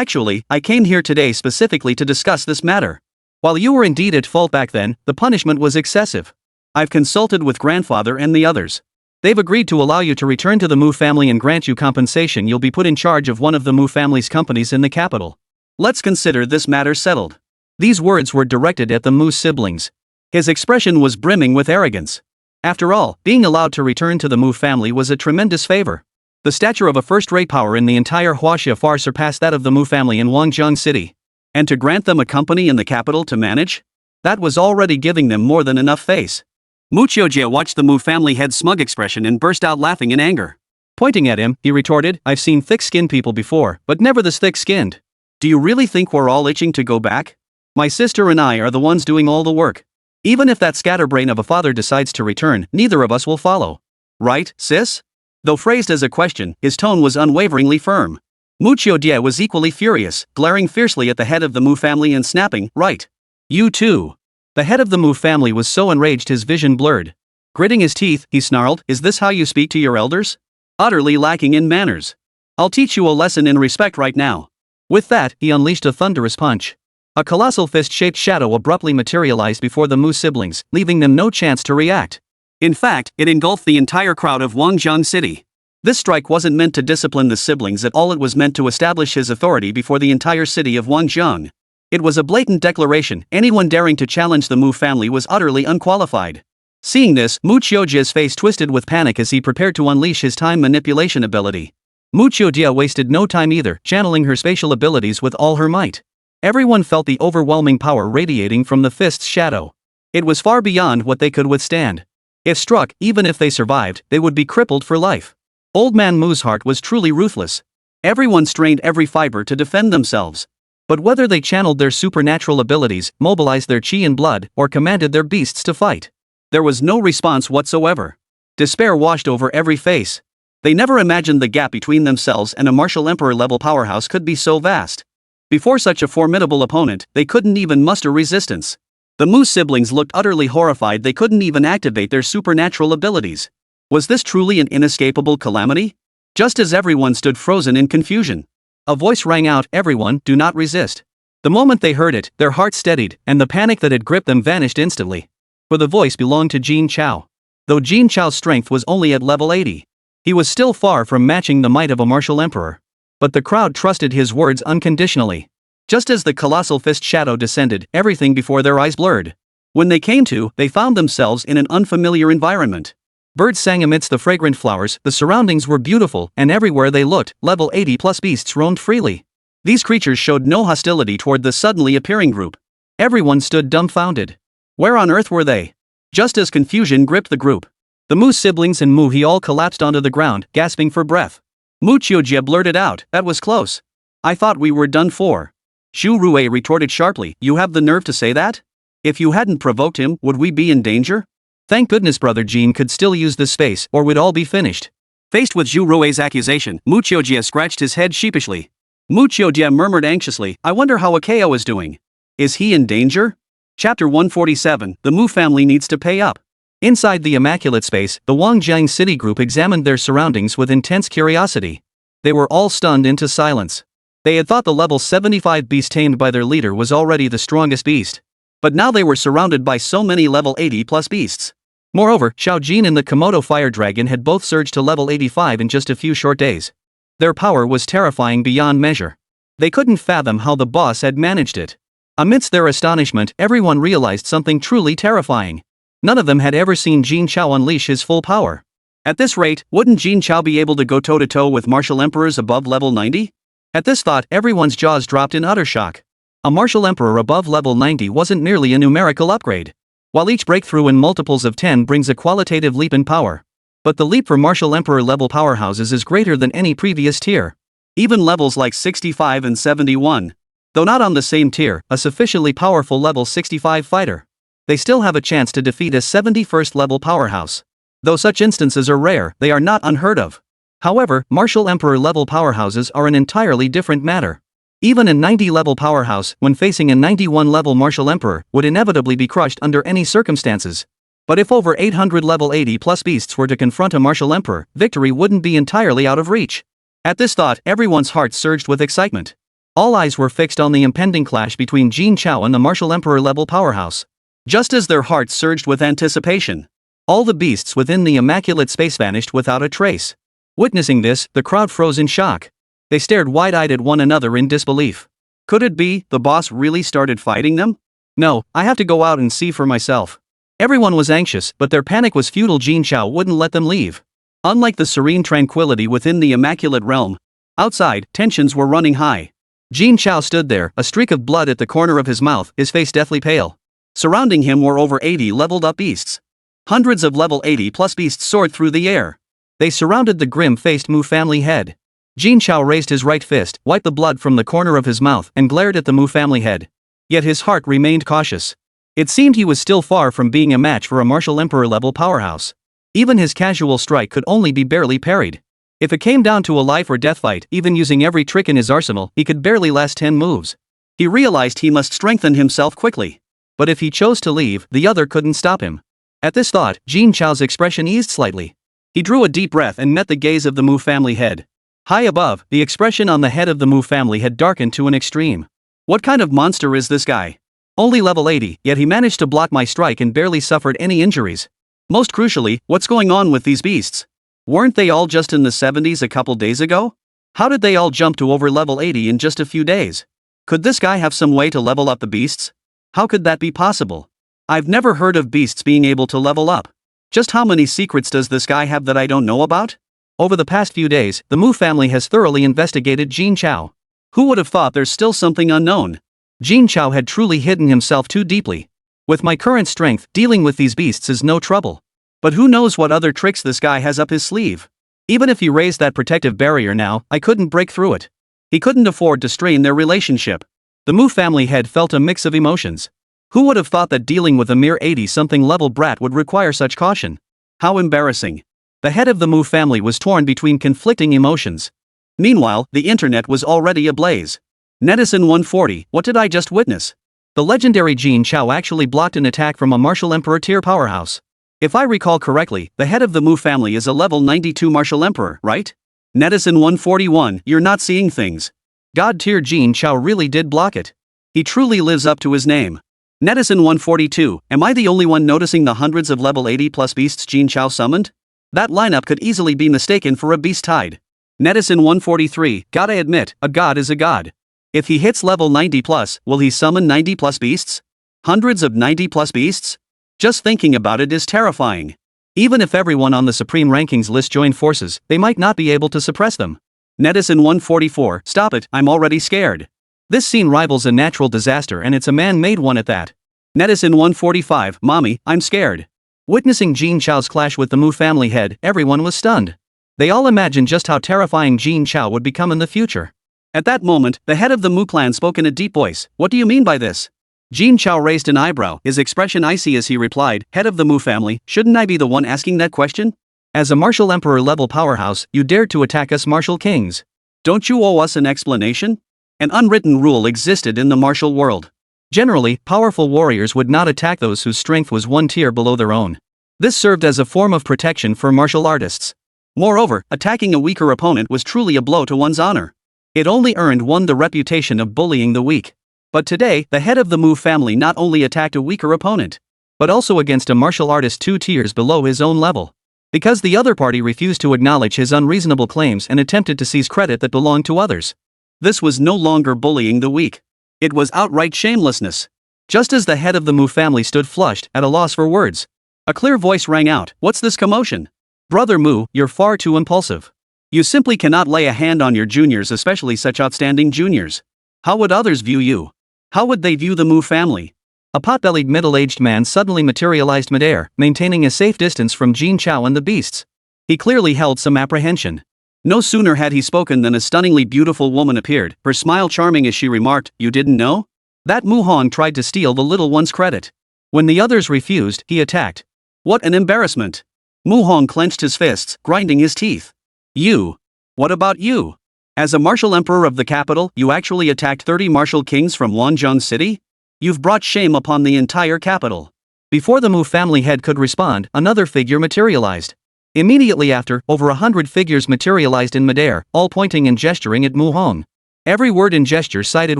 Actually, I came here today specifically to discuss this matter. While you were indeed at fault back then, the punishment was excessive. I've consulted with grandfather and the others. They've agreed to allow you to return to the Mu family and grant you compensation. You'll be put in charge of one of the Mu family's companies in the capital. Let's consider this matter settled. These words were directed at the Mu siblings. His expression was brimming with arrogance. After all, being allowed to return to the Mu family was a tremendous favor. The stature of a first-rate power in the entire Huaxia far surpassed that of the Mu family in Wangjiang City. And to grant them a company in the capital to manage? That was already giving them more than enough face. Mu Qiujie watched the Mu family head's smug expression and burst out laughing in anger. Pointing at him, he retorted, "I've seen thick-skinned people before, but never this thick-skinned. Do you really think we're all itching to go back? My sister and I are the ones doing all the work. Even if that scatterbrain of a father decides to return, neither of us will follow. Right, sis?" Though phrased as a question, his tone was unwaveringly firm. Mu Qiujie was equally furious, glaring fiercely at the head of the Mu family and snapping, "Right. You too." The head of the Mu family was so enraged his vision blurred. Gritting his teeth, he snarled, "Is this how you speak to your elders? Utterly lacking in manners. I'll teach you a lesson in respect right now." With that, he unleashed a thunderous punch. A colossal fist-shaped shadow abruptly materialized before the Mu siblings, leaving them no chance to react. In fact, it engulfed the entire crowd of Wangjiang City. This strike wasn't meant to discipline the siblings at all, it was meant to establish his authority before the entire city of Wangjiang. It was a blatant declaration, anyone daring to challenge the Mu family was utterly unqualified. Seeing this, Mu Qiujie's face twisted with panic as he prepared to unleash his time manipulation ability. Mu Qiujie wasted no time either, channeling her spatial abilities with all her might. Everyone felt the overwhelming power radiating from the fist's shadow. It was far beyond what they could withstand. If struck, even if they survived, they would be crippled for life. Old Man Mu's heart was truly ruthless. Everyone strained every fiber to defend themselves. But whether they channeled their supernatural abilities, mobilized their chi and blood, or commanded their beasts to fight, there was no response whatsoever. Despair washed over every face. They never imagined the gap between themselves and a martial emperor-level powerhouse could be so vast. Before such a formidable opponent, they couldn't even muster resistance. The Mu siblings looked utterly horrified, they couldn't even activate their supernatural abilities. Was this truly an inescapable calamity? Just as everyone stood frozen in confusion, a voice rang out, "Everyone, do not resist." The moment they heard it, their hearts steadied, and the panic that had gripped them vanished instantly. For the voice belonged to Jin Chao. Though Jin Chao's strength was only at level 80, he was still far from matching the might of a martial emperor. But the crowd trusted his words unconditionally. Just as the colossal fist shadow descended, everything before their eyes blurred. When they came to, they found themselves in an unfamiliar environment. Birds sang amidst the fragrant flowers, the surroundings were beautiful, and everywhere they looked, level 80+ beasts roamed freely. These creatures showed no hostility toward the suddenly appearing group. Everyone stood dumbfounded. Where on earth were they? Just as confusion gripped the group, the Mu siblings and Mu He all collapsed onto the ground, gasping for breath. Mu Qiujie blurted out, "That was close. I thought we were done for." Zhu Rui retorted sharply, "You have the nerve to say that? If you hadn't provoked him, would we be in danger?" Thank goodness Brother Jin could still use this space, or we'd all be finished. Faced with Zhu Rui's accusation, Mu Qiujie scratched his head sheepishly. Mu Qiujie murmured anxiously, "I wonder how Akeo is doing. Is he in danger?" Chapter 147, The Mu family needs to pay up. Inside the immaculate space, the Wangjiang City group examined their surroundings with intense curiosity. They were all stunned into silence. They had thought the level 75 beast tamed by their leader was already the strongest beast. But now they were surrounded by so many level 80+ beasts. Moreover, Xiao Jin and the Komodo fire dragon had both surged to level 85 in just a few short days. Their power was terrifying beyond measure. They couldn't fathom how the boss had managed it. Amidst their astonishment, everyone realized something truly terrifying. None of them had ever seen Jin Chao unleash his full power. At this rate, wouldn't Jin Chao be able to go toe-to-toe with martial emperors above level 90? At this thought, everyone's jaws dropped in utter shock. A martial emperor above level 90 wasn't merely a numerical upgrade. While each breakthrough in multiples of 10 brings a qualitative leap in power, but the leap for martial emperor level powerhouses is greater than any previous tier. Even levels like 65 and 71. Though not on the same tier, a sufficiently powerful level 65 fighter. They still have a chance to defeat a 71st level powerhouse. Though such instances are rare, they are not unheard of. However, martial emperor level powerhouses are an entirely different matter. Even a 90 level powerhouse, when facing a 91 level martial emperor, would inevitably be crushed under any circumstances. But if over 800 level 80 plus beasts were to confront a martial emperor, victory wouldn't be entirely out of reach. At this thought, everyone's heart surged with excitement. All eyes were fixed on the impending clash between Jin Chao and the martial emperor level powerhouse. Just as their hearts surged with anticipation, all the beasts within the immaculate space vanished without a trace. Witnessing this, the crowd froze in shock. They stared wide-eyed at one another in disbelief. Could it be the boss really started fighting them? No, I have to go out and see for myself. Everyone was anxious, but their panic was futile. Jin Chao wouldn't let them leave. Unlike the serene tranquility within the immaculate realm, outside, tensions were running high. Jin Chao stood there, a streak of blood at the corner of his mouth, his face deathly pale. Surrounding him were over 80 leveled up beasts. Hundreds of level 80 plus beasts soared through the air. They surrounded the grim-faced Mu family head. Jin Chao raised his right fist, wiped the blood from the corner of his mouth, and glared at the Mu family head. Yet his heart remained cautious. It seemed he was still far from being a match for a martial emperor level powerhouse. Even his casual strike could only be barely parried. If it came down to a life or death fight, even using every trick in his arsenal, he could barely last 10 moves. He realized he must strengthen himself quickly. But if he chose to leave, the other couldn't stop him. At this thought, Jin Chao's expression eased slightly. He drew a deep breath and met the gaze of the Mu family head. High above, the expression on the head of the Mu family had darkened to an extreme. What kind of monster is this guy? Only level 80, yet he managed to block my strike and barely suffered any injuries. Most crucially, what's going on with these beasts? Weren't they all just in the 70s a couple days ago? How did they all jump to over level 80 in just a few days? Could this guy have some way to level up the beasts? How could that be possible? I've never heard of beasts being able to level up. Just how many secrets does this guy have that I don't know about? Over the past few days, the Mu family has thoroughly investigated Jin Chao. Who would have thought there's still something unknown? Jin Chao had truly hidden himself too deeply. With my current strength, dealing with these beasts is no trouble. But who knows what other tricks this guy has up his sleeve? Even if he raised that protective barrier now, I couldn't break through it. He couldn't afford to strain their relationship. The Mu family head felt a mix of emotions. Who would have thought that dealing with a mere 80-something level brat would require such caution? How embarrassing. The head of the Mu family was torn between conflicting emotions. Meanwhile, the internet was already ablaze. Netizen 140, what did I just witness? The legendary Jin Chao actually blocked an attack from a martial emperor tier powerhouse. If I recall correctly, the head of the Mu family is a level 92 martial emperor, right? Netizen 141, you're not seeing things. God tier Jin Chao really did block it. He truly lives up to his name. Netizen 142, am I the only one noticing the hundreds of level 80 plus beasts Jin Chao summoned? That lineup could easily be mistaken for a beast tide. Netizen 143, gotta admit, a god is a god. If he hits level 90 plus, will he summon 90 plus beasts? Hundreds of 90 plus beasts? Just thinking about it is terrifying. Even if everyone on the Supreme Rankings list joined forces, they might not be able to suppress them. Netizen 144, stop it, I'm already scared. This scene rivals a natural disaster and it's a man-made one at that. Netizen 145, mommy, I'm scared. Witnessing Jin Chao's clash with the Mu family head, everyone was stunned. They all imagined just how terrifying Jin Chao would become in the future. At that moment, the head of the Mu clan spoke in a deep voice, what do you mean by this? Jin Chao raised an eyebrow, his expression icy as he replied, head of the Mu family, shouldn't I be the one asking that question? As a martial emperor level powerhouse, you dared to attack us martial kings. Don't you owe us an explanation? An unwritten rule existed in the martial world. Generally, powerful warriors would not attack those whose strength was one tier below their own. This served as a form of protection for martial artists. Moreover, attacking a weaker opponent was truly a blow to one's honor. It only earned one the reputation of bullying the weak. But today, the head of the Mu family not only attacked a weaker opponent, but also against a martial artist 2 tiers below his own level. Because the other party refused to acknowledge his unreasonable claims and attempted to seize credit that belonged to others. This was no longer bullying the weak. It was outright shamelessness. Just as the head of the Mu family stood flushed, at a loss for words, a clear voice rang out, what's this commotion? Brother Mu, you're far too impulsive. You simply cannot lay a hand on your juniors, especially such outstanding juniors. How would others view you? How would they view the Mu family? A pot-bellied middle-aged man suddenly materialized midair, maintaining a safe distance from Jin Chao and the beasts. He clearly held some apprehension. No sooner had he spoken than a stunningly beautiful woman appeared, her smile charming as she remarked, "You didn't know?" That Mu Hong tried to steal the little one's credit. When the others refused, he attacked. What an embarrassment! Mu Hong clenched his fists, grinding his teeth. You? What about you? As a martial emperor of the capital, you actually attacked 30 martial kings from Wanzhong City? You've brought shame upon the entire capital. Before the Mu family head could respond, another figure materialized. Immediately after, over 100 figures materialized in midair, all pointing and gesturing at Mu Hong. Every word and gesture sided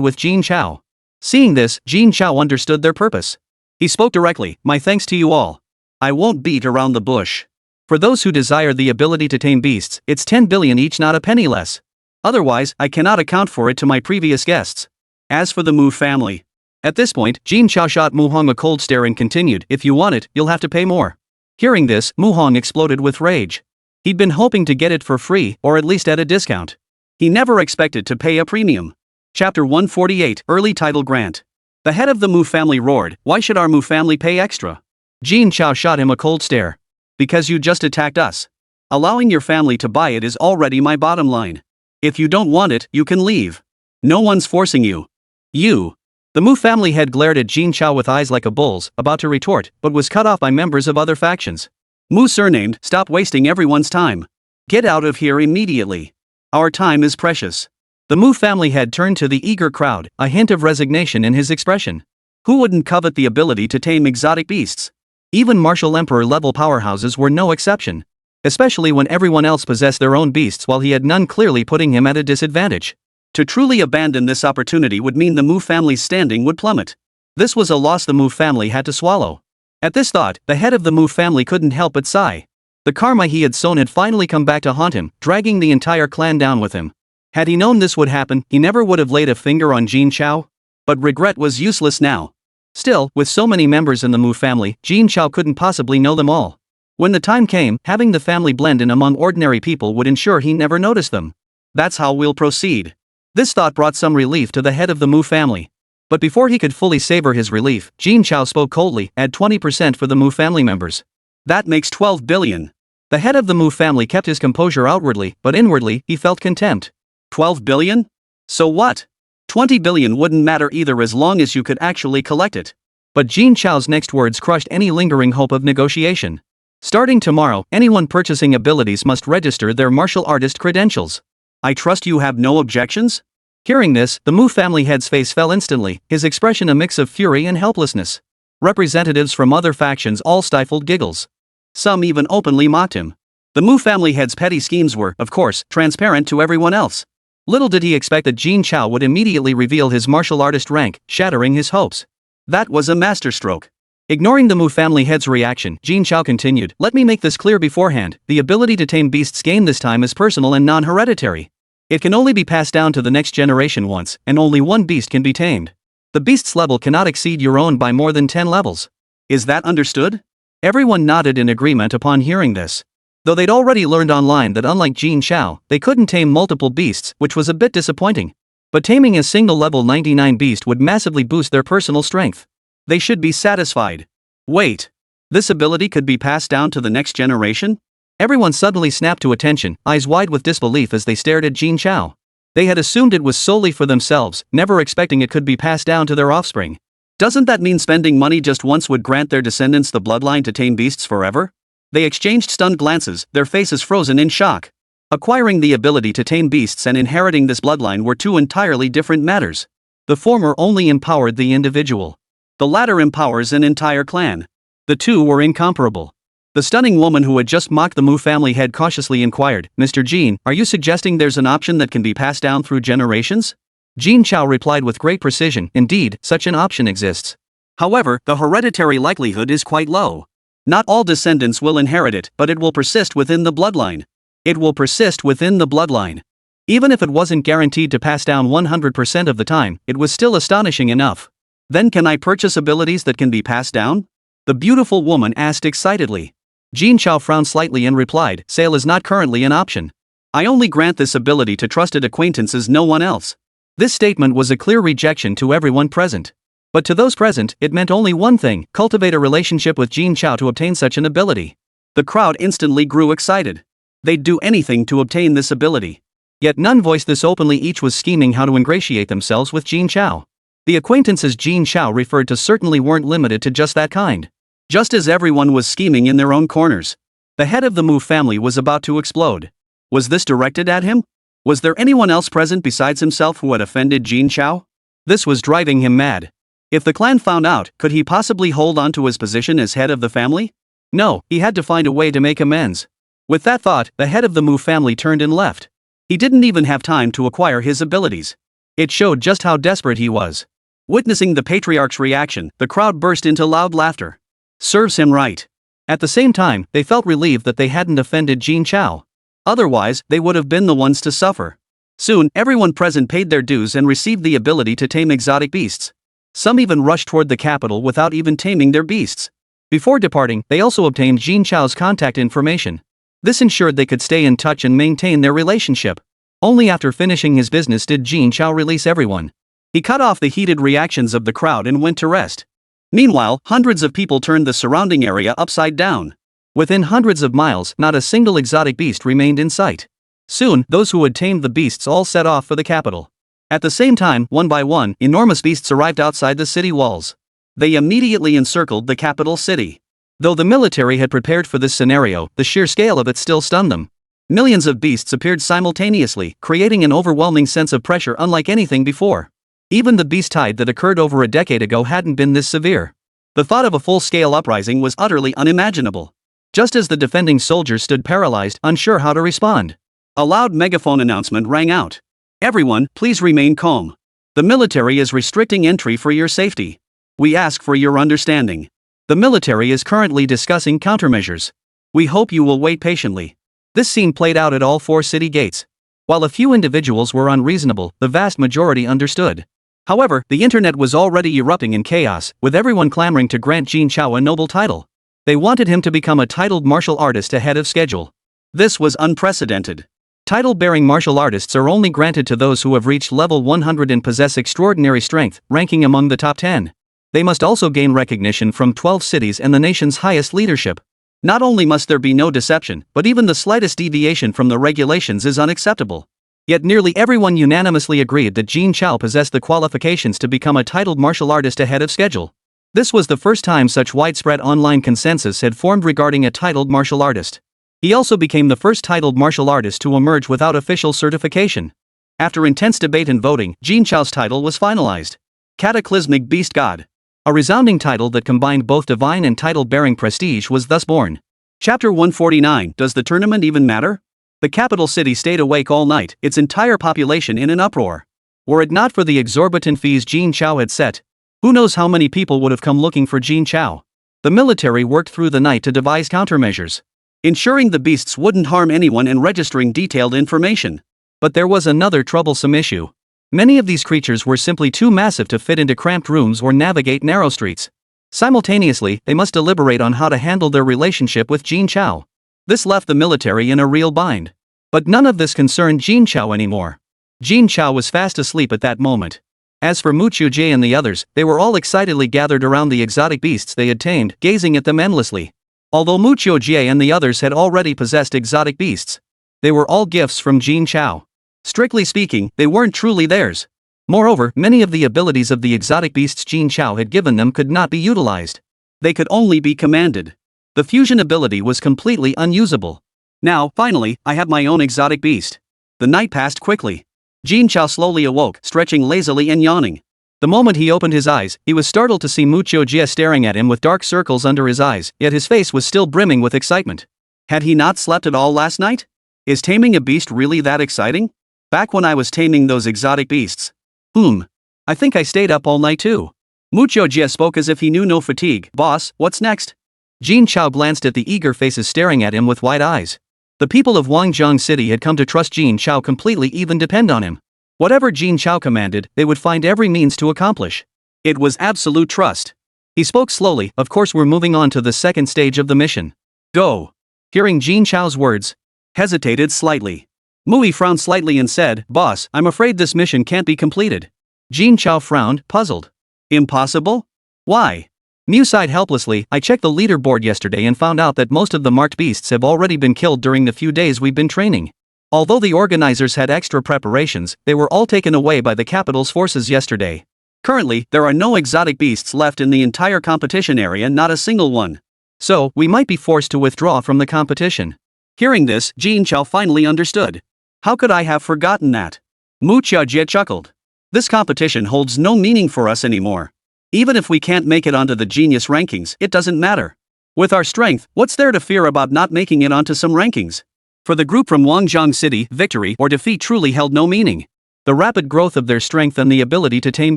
with Jin Chao. Seeing this, Jin Chao understood their purpose. He spoke directly, "My thanks to you all. I won't beat around the bush. For those who desire the ability to tame beasts, it's 10 billion each, not a penny less. Otherwise, I cannot account for it to my previous guests." As for the Mu family. At this point, Jin Chao shot Mu Hong a cold stare and continued, "If you want it, you'll have to pay more." Hearing this, Mu Hong exploded with rage. He'd been hoping to get it for free, or at least at a discount. He never expected to pay a premium. Chapter 148, Early Title Grant. The head of the Mu family roared, "Why should our Mu family pay extra?" Jin Chao shot him a cold stare. "Because you just attacked us. Allowing your family to buy it is already my bottom line. If you don't want it, you can leave. No one's forcing you." "You." The Mu family head glared at Jin Chao with eyes like a bull's, about to retort, but was cut off by members of other factions. "Mu surnamed, stop wasting everyone's time. Get out of here immediately. Our time is precious." The Mu family head turned to the eager crowd, a hint of resignation in his expression. Who wouldn't covet the ability to tame exotic beasts? Even martial emperor level powerhouses were no exception. Especially when everyone else possessed their own beasts while he had none, clearly putting him at a disadvantage. To truly abandon this opportunity would mean the Mu family's standing would plummet. This was a loss the Mu family had to swallow. At this thought, the head of the Mu family couldn't help but sigh. The karma he had sown had finally come back to haunt him, dragging the entire clan down with him. Had he known this would happen, he never would have laid a finger on Jin Chao. But regret was useless now. Still, with so many members in the Mu family, Jin Chao couldn't possibly know them all. When the time came, having the family blend in among ordinary people would ensure he never noticed them. That's how we'll proceed. This thought brought some relief to the head of the Mu family. But before he could fully savor his relief, Jin Chao spoke coldly, "Add 20% for the Mu family members." That makes 12 billion. The head of the Mu family kept his composure outwardly, but inwardly, he felt contempt. 12 billion? So what? 20 billion wouldn't matter either as long as you could actually collect it. But Jin Chao's next words crushed any lingering hope of negotiation. Starting tomorrow, anyone purchasing abilities must register their martial artist credentials. I trust you have no objections? Hearing this, the Mu family head's face fell instantly, his expression a mix of fury and helplessness. Representatives from other factions all stifled giggles. Some even openly mocked him. The Mu family head's petty schemes were, of course, transparent to everyone else. Little did he expect that Jin Chao would immediately reveal his martial artist rank, shattering his hopes. That was a masterstroke. Ignoring the Mu family head's reaction, Jin Chao continued, "Let me make this clear beforehand, the ability to tame beasts gained this time is personal and non-hereditary. It can only be passed down to the next generation once, and only one beast can be tamed. The beast's level cannot exceed your own by more than 10 levels. Is that understood?" Everyone nodded in agreement upon hearing this. Though they'd already learned online that unlike Jin Chao, they couldn't tame multiple beasts, which was a bit disappointing. But taming a single level 99 beast would massively boost their personal strength. They should be satisfied. Wait. This ability could be passed down to the next generation? Everyone suddenly snapped to attention, eyes wide with disbelief as they stared at Jin Chao. They had assumed it was solely for themselves, never expecting it could be passed down to their offspring. Doesn't that mean spending money just once would grant their descendants the bloodline to tame beasts forever? They exchanged stunned glances, their faces frozen in shock. Acquiring the ability to tame beasts and inheriting this bloodline were two entirely different matters. The former only empowered the individual. The latter empowers an entire clan. The two were incomparable. The stunning woman who had just mocked the Mu family head cautiously inquired, "Mr. Jin, are you suggesting there's an option that can be passed down through generations?" Jin Chao replied with great precision, "Indeed, such an option exists. However, the hereditary likelihood is quite low. Not all descendants will inherit it, but it will persist within the bloodline. It will persist within the bloodline. Even if it wasn't guaranteed to pass down 100% of the time, it was still astonishing enough. Then can I purchase abilities that can be passed down?" The beautiful woman asked excitedly. Jin Chao frowned slightly and replied, "Sale is not currently an option. I only grant this ability to trusted acquaintances, no one else." This statement was a clear rejection to everyone present. But to those present, it meant only one thing: cultivate a relationship with Jin Chao to obtain such an ability. The crowd instantly grew excited. They'd do anything to obtain this ability. Yet none voiced this openly, each was scheming how to ingratiate themselves with Jin Chao. The acquaintances Jin Chao referred to certainly weren't limited to just that kind. Just as everyone was scheming in their own corners. The head of the Mu family was about to explode. Was this directed at him? Was there anyone else present besides himself who had offended Jin Chao? This was driving him mad. If the clan found out, could he possibly hold on to his position as head of the family? No, he had to find a way to make amends. With that thought, the head of the Mu family turned and left. He didn't even have time to acquire his abilities. It showed just how desperate he was. Witnessing the patriarch's reaction, the crowd burst into loud laughter. Serves him right. At the same time, they felt relieved that they hadn't offended Jin Chao. Otherwise, they would have been the ones to suffer. Soon, everyone present paid their dues and received the ability to tame exotic beasts. Some even rushed toward the capital without even taming their beasts. Before departing, they also obtained Jin Chao's contact information. This ensured they could stay in touch and maintain their relationship. Only after finishing his business did Jin Chao release everyone. He cut off the heated reactions of the crowd and went to rest. Meanwhile, hundreds of people turned the surrounding area upside down. Within hundreds of miles, not a single exotic beast remained in sight. Soon, those who had tamed the beasts all set off for the capital. At the same time, one by one, enormous beasts arrived outside the city walls. They immediately encircled the capital city. Though the military had prepared for this scenario, the sheer scale of it still stunned them. Millions of beasts appeared simultaneously, creating an overwhelming sense of pressure unlike anything before. Even the beast tide that occurred over a decade ago hadn't been this severe. The thought of a full-scale uprising was utterly unimaginable. Just as the defending soldiers stood paralyzed, unsure how to respond, a loud megaphone announcement rang out. Everyone, please remain calm. The military is restricting entry for your safety. We ask for your understanding. The military is currently discussing countermeasures. We hope you will wait patiently. This scene played out at all 4 city gates. While a few individuals were unreasonable, the vast majority understood. However, the internet was already erupting in chaos, with everyone clamoring to grant Jin Chao a noble title. They wanted him to become a titled martial artist ahead of schedule. This was unprecedented. Title-bearing martial artists are only granted to those who have reached level 100 and possess extraordinary strength, ranking among the top 10. They must also gain recognition from 12 cities and the nation's highest leadership. Not only must there be no deception, but even the slightest deviation from the regulations is unacceptable. Yet nearly everyone unanimously agreed that Jin Chao possessed the qualifications to become a titled martial artist ahead of schedule. This was the first time such widespread online consensus had formed regarding a titled martial artist. He also became the first titled martial artist to emerge without official certification. After intense debate and voting, Jin Chao's title was finalized. Cataclysmic Beast God. A resounding title that combined both divine and title-bearing prestige was thus born. Chapter 149. Does the tournament even matter? The capital city stayed awake all night, its entire population in an uproar. Were it not for the exorbitant fees Jin Chao had set, who knows how many people would have come looking for Jin Chao. The military worked through the night to devise countermeasures, ensuring the beasts wouldn't harm anyone and registering detailed information. But there was another troublesome issue. Many of these creatures were simply too massive to fit into cramped rooms or navigate narrow streets. Simultaneously, they must deliberate on how to handle their relationship with Jin Chao. This left the military in a real bind. But none of this concerned Jin Chao anymore. Jin Chao was fast asleep at that moment. As for Mu Jie and the others, they were all excitedly gathered around the exotic beasts they had tamed, gazing at them endlessly. Although Mu Jie and the others had already possessed exotic beasts, they were all gifts from Jin Chao. Strictly speaking, they weren't truly theirs. Moreover, many of the abilities of the exotic beasts Jin Chao had given them could not be utilized. They could only be commanded. The fusion ability was completely unusable. Now, finally, I have my own exotic beast. The night passed quickly. Jin Chao slowly awoke, stretching lazily and yawning. The moment he opened his eyes, he was startled to see Mu Jie staring at him with dark circles under his eyes, yet his face was still brimming with excitement. Had he not slept at all last night? Is taming a beast really that exciting? Back when I was taming those exotic beasts. I think I stayed up all night too. Mu Jie spoke as if he knew no fatigue. Boss, what's next? Jin Chao glanced at the eager faces staring at him with wide eyes. The people of Wangjiang City had come to trust Jin Chao completely, even depend on him. Whatever Jin Chao commanded, they would find every means to accomplish. It was absolute trust. He spoke slowly. Of course, we're moving on to the second stage of the mission. Go. Hearing Jin Chao's words, hesitated slightly. Mui frowned slightly and said, Boss, I'm afraid this mission can't be completed. Jin Chao frowned, puzzled. Impossible? Why? Mew sighed helplessly. I checked the leaderboard yesterday and found out that most of the marked beasts have already been killed during the few days we've been training. Although the organizers had extra preparations, they were all taken away by the capital's forces yesterday. Currently, there are no exotic beasts left in the entire competition area, not a single one. So, we might be forced to withdraw from the competition. Hearing this, Jin Chao finally understood. How could I have forgotten that? Mu Qiajie chuckled. This competition holds no meaning for us anymore. Even if we can't make it onto the genius rankings, it doesn't matter. With our strength, what's there to fear about not making it onto some rankings? For the group from Wangjiang City, victory or defeat truly held no meaning. The rapid growth of their strength and the ability to tame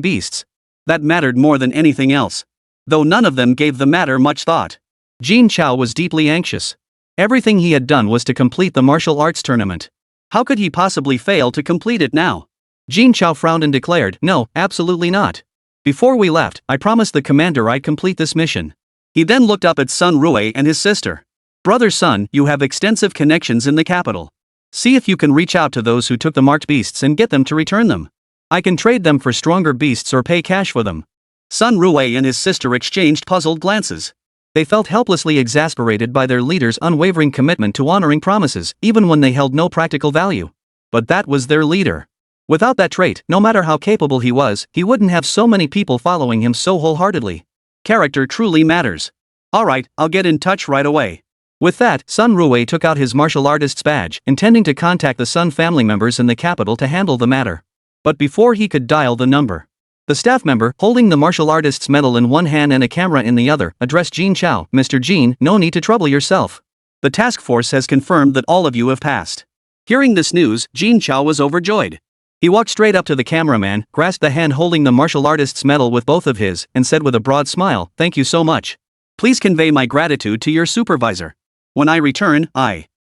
beasts. That mattered more than anything else. Though none of them gave the matter much thought. Jin Chao was deeply anxious. Everything he had done was to complete the martial arts tournament. How could he possibly fail to complete it now? Jin Chao frowned and declared, "No, absolutely not. Before we left, I promised the commander I'd complete this mission." He then looked up at Sun Rui and his sister. "Brother Sun, you have extensive connections in the capital. See if you can reach out to those who took the marked beasts and get them to return them. I can trade them for stronger beasts or pay cash for them." Sun Rui and his sister exchanged puzzled glances. They felt helplessly exasperated by their leader's unwavering commitment to honoring promises, even when they held no practical value. But that was their leader. Without that trait, no matter how capable he was, he wouldn't have so many people following him so wholeheartedly. Character truly matters. Alright, I'll get in touch right away. With that, Sun Rui took out his martial artist's badge, intending to contact the Sun family members in the capital to handle the matter. But before he could dial the number, the staff member, holding the martial artist's medal in one hand and a camera in the other, addressed Jin Chao. "Mr. Jin, no need to trouble yourself. The task force has confirmed that all of you have passed." Hearing this news, Jin Chao was overjoyed. He walked straight up to the cameraman, grasped the hand holding the martial artist's medal with both of his, and said with a broad smile, "Thank you so much. Please convey my gratitude to your supervisor. When I return,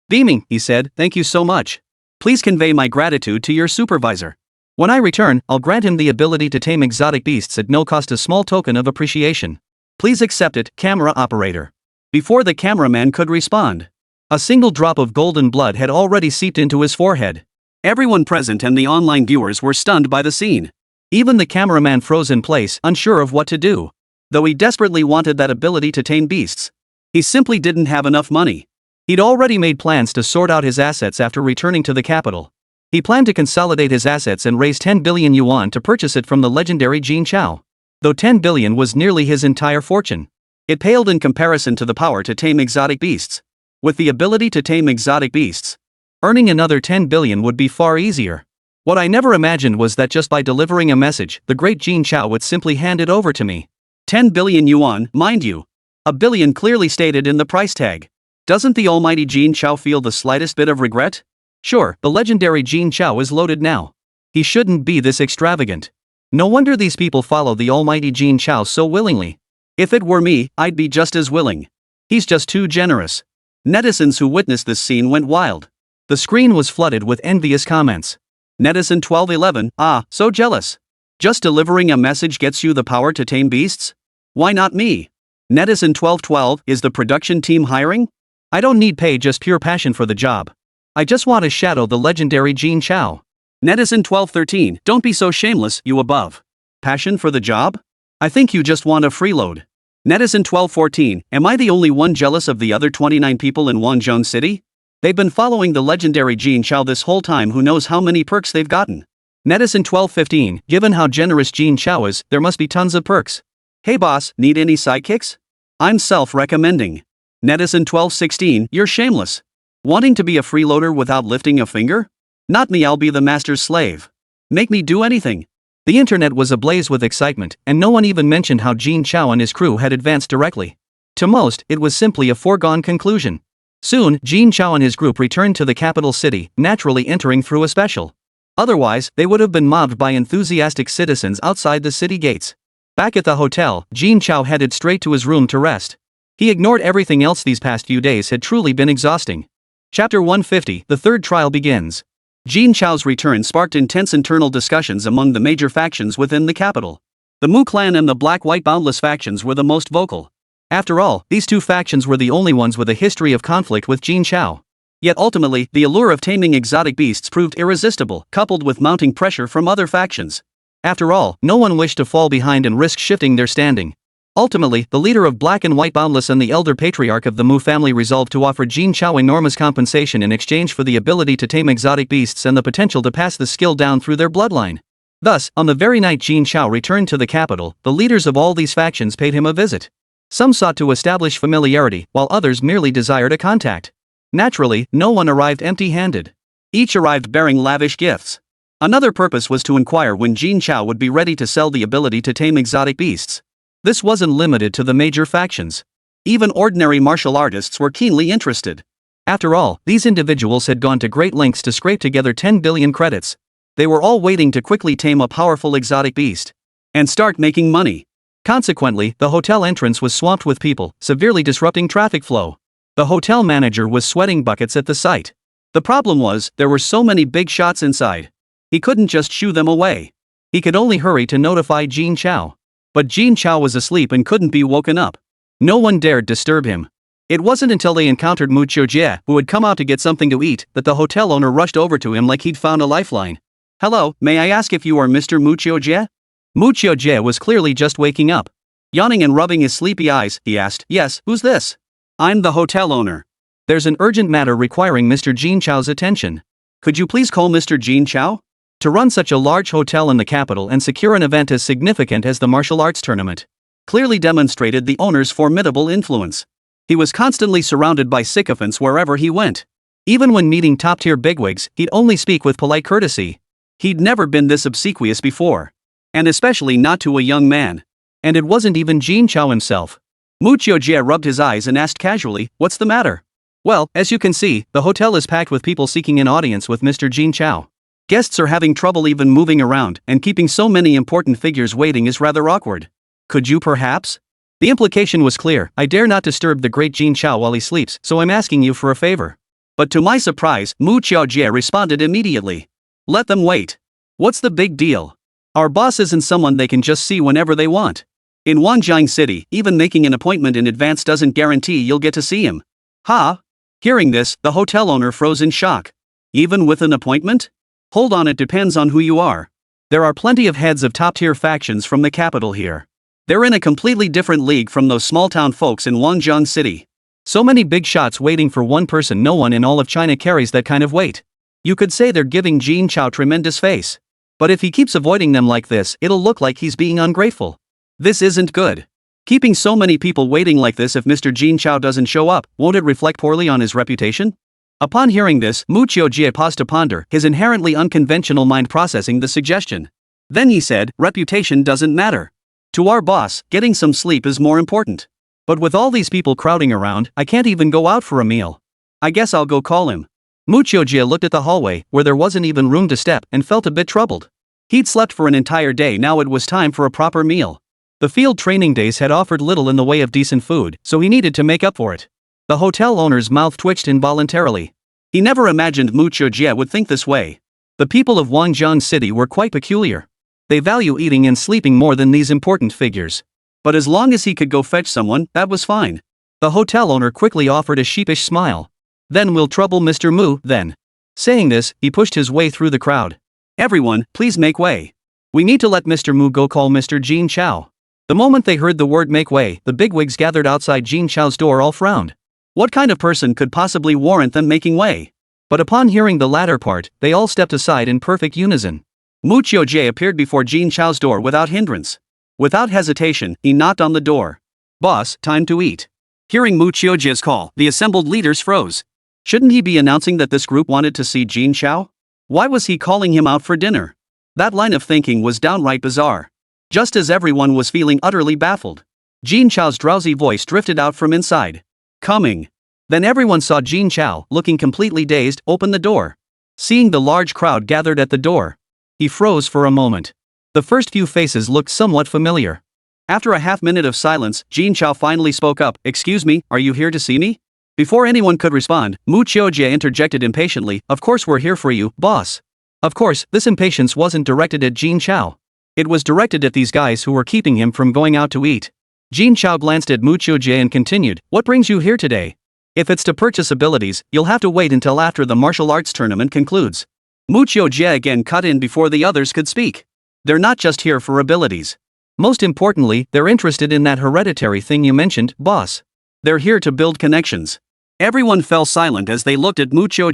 Beaming, he said, "Thank you so much. Please convey my gratitude to your supervisor. When I return, I'll grant him the ability to tame exotic beasts at no cost, a small token of appreciation. Please accept it, camera operator." Before the cameraman could respond, a single drop of golden blood had already seeped into his forehead. Everyone present and the online viewers were stunned by the scene. Even the cameraman froze in place, unsure of what to do. Though he desperately wanted that ability to tame beasts, he simply didn't have enough money. He'd already made plans to sort out his assets after returning to the capital. He planned to consolidate his assets and raise 10 billion yuan to purchase it from the legendary Jin Chao. Though 10 billion was nearly his entire fortune, it paled in comparison to the power to tame exotic beasts. With the ability to tame exotic beasts, earning another 10 billion would be far easier. What I never imagined was that just by delivering a message, the great Jin Chao would simply hand it over to me. 10 billion yuan, mind you. A billion clearly stated in the price tag. Doesn't the almighty Jin Chao feel the slightest bit of regret? Sure, the legendary Jin Chao is loaded now. He shouldn't be this extravagant. No wonder these people follow the almighty Jin Chao so willingly. If it were me, I'd be just as willing. He's just too generous. Netizens who witnessed this scene went wild. The screen was flooded with envious comments. Netizen 1211, so jealous. Just delivering a message gets you the power to tame beasts? Why not me? Netizen 1212, is the production team hiring? I don't need pay, just pure passion for the job. I just want to shadow the legendary Jin Chao. Netizen 1213, don't be so shameless, you above. Passion for the job? I think you just want a freeload. Netizen 1214, am I the only one jealous of the other 29 people in Wangjiang City? They've been following the legendary Jin Chao this whole time, who knows how many perks they've gotten. Netizen 1215, given how generous Jin Chao is, there must be tons of perks. Hey boss, need any sidekicks? I'm self-recommending. Netizen 1216, you're shameless. Wanting to be a freeloader without lifting a finger? Not me, I'll be the master's slave. Make me do anything. The internet was ablaze with excitement, and no one even mentioned how Jin Chao and his crew had advanced directly. To most, it was simply a foregone conclusion. Soon, Jin Chao and his group returned to the capital city, naturally entering through a special. Otherwise, they would have been mobbed by enthusiastic citizens outside the city gates. Back at the hotel, Jin Chao headed straight to his room to rest. He ignored everything else. These past few days had truly been exhausting. Chapter 150, the third trial begins. Jin Chao's return sparked intense internal discussions among the major factions within the capital. The Mu clan and the Black-White Boundless factions were the most vocal. After all, these two factions were the only ones with a history of conflict with Jin Chao. Yet ultimately, the allure of taming exotic beasts proved irresistible, coupled with mounting pressure from other factions. After all, no one wished to fall behind and risk shifting their standing. Ultimately, the leader of Black and White Boundless and the elder patriarch of the Mu family resolved to offer Jin Chao enormous compensation in exchange for the ability to tame exotic beasts and the potential to pass the skill down through their bloodline. Thus, on the very night Jin Chao returned to the capital, the leaders of all these factions paid him a visit. Some sought to establish familiarity, while others merely desired a contact. Naturally, no one arrived empty-handed. Each arrived bearing lavish gifts. Another purpose was to inquire when Jin Chao would be ready to sell the ability to tame exotic beasts. This wasn't limited to the major factions. Even ordinary martial artists were keenly interested. After all, these individuals had gone to great lengths to scrape together 10 billion credits. They were all waiting to quickly tame a powerful exotic beast and start making money. Consequently, the hotel entrance was swamped with people, severely disrupting traffic flow. The hotel manager was sweating buckets at the sight. The problem was, there were so many big shots inside. He couldn't just shoo them away. He could only hurry to notify Jin Chao. But Jin Chao was asleep and couldn't be woken up. No one dared disturb him. It wasn't until they encountered Mu Qiujie, who had come out to get something to eat, that the hotel owner rushed over to him like he'd found a lifeline. "Hello, may I ask if you are Mr. Mu Qiujie?" Mu Qiujie was clearly just waking up. Yawning and rubbing his sleepy eyes, he asked, "Yes, who's this?" "I'm the hotel owner. There's an urgent matter requiring Mr. Jin Chao's attention. Could you please call Mr. Jin Chao?" To run such a large hotel in the capital and secure an event as significant as the martial arts tournament clearly demonstrated the owner's formidable influence. He was constantly surrounded by sycophants wherever he went. Even when meeting top-tier bigwigs, he'd only speak with polite courtesy. He'd never been this obsequious before. And especially not to a young man. And it wasn't even Jin Chao himself. Mu Qiujie rubbed his eyes and asked casually, "What's the matter?" "Well, as you can see, the hotel is packed with people seeking an audience with Mr. Jin Chao. Guests are having trouble even moving around, and keeping so many important figures waiting is rather awkward. Could you perhaps?" The implication was clear. "I dare not disturb the great Jin Chao while he sleeps, so I'm asking you for a favor." But to my surprise, Mu Qiujie responded immediately. "Let them wait. What's the big deal? Our boss isn't someone they can just see whenever they want. In Wanjiang City, even making an appointment in advance doesn't guarantee you'll get to see him." "Huh?" Hearing this, the hotel owner froze in shock. "Even with an appointment?" "Hold on, it depends on who you are. There are plenty of heads of top-tier factions from the capital here. They're in a completely different league from those small-town folks in Wanjiang City. So many big shots waiting for one person, no one in all of China carries that kind of weight. You could say they're giving Jin Chao tremendous face. But if he keeps avoiding them like this, it'll look like he's being ungrateful. This isn't good. Keeping so many people waiting like this, if Mr. Jin Chao doesn't show up, won't it reflect poorly on his reputation?" Upon hearing this, Mu Qiujie paused to ponder, his inherently unconventional mind processing the suggestion. Then he said, "Reputation doesn't matter. To our boss, getting some sleep is more important. But with all these people crowding around, I can't even go out for a meal. I guess I'll go call him." Mu Qiujie looked at the hallway, where there wasn't even room to step, and felt a bit troubled. He'd slept for an entire day, now it was time for a proper meal. The field training days had offered little in the way of decent food, so he needed to make up for it. The hotel owner's mouth twitched involuntarily. He never imagined Mu Qiujie would think this way. The people of Wanjiang City were quite peculiar. They value eating and sleeping more than these important figures. But as long as he could go fetch someone, that was fine. The hotel owner quickly offered a sheepish smile. "Then we'll trouble Mr. Mu, then." Saying this, he pushed his way through the crowd. "Everyone, please make way. We need to let Mr. Mu go call Mr. Jin Chao." The moment they heard the word "make way," the bigwigs gathered outside Jin Chao's door all frowned. What kind of person could possibly warrant them making way? But upon hearing the latter part, they all stepped aside in perfect unison. Mu Qiujie appeared before Jin Chao's door without hindrance. Without hesitation, he knocked on the door. "Boss, time to eat." Hearing Mu Qiujie's call, the assembled leaders froze. Shouldn't he be announcing that this group wanted to see Jin Chao? Why was he calling him out for dinner? That line of thinking was downright bizarre. Just as everyone was feeling utterly baffled, Jin Chao's drowsy voice drifted out from inside. "Coming." Then everyone saw Jin Chao, looking completely dazed, open the door. Seeing the large crowd gathered at the door, he froze for a moment. The first few faces looked somewhat familiar. After a half-minute of silence, Jin Chao finally spoke up, "Excuse me, are you here to see me?" Before anyone could respond, Mu Qiujie interjected impatiently, "Of course we're here for you, boss." Of course, this impatience wasn't directed at Jin Chao. It was directed at these guys who were keeping him from going out to eat. Jin Chao glanced at Mu Qiujie and continued, "What brings you here today? If it's to purchase abilities, you'll have to wait until after the martial arts tournament concludes." Mu Qiujie again cut in before the others could speak. "They're not just here for abilities. Most importantly, they're interested in that hereditary thing you mentioned, boss. They're here to build connections. Everyone fell silent as they looked at Mu Chao.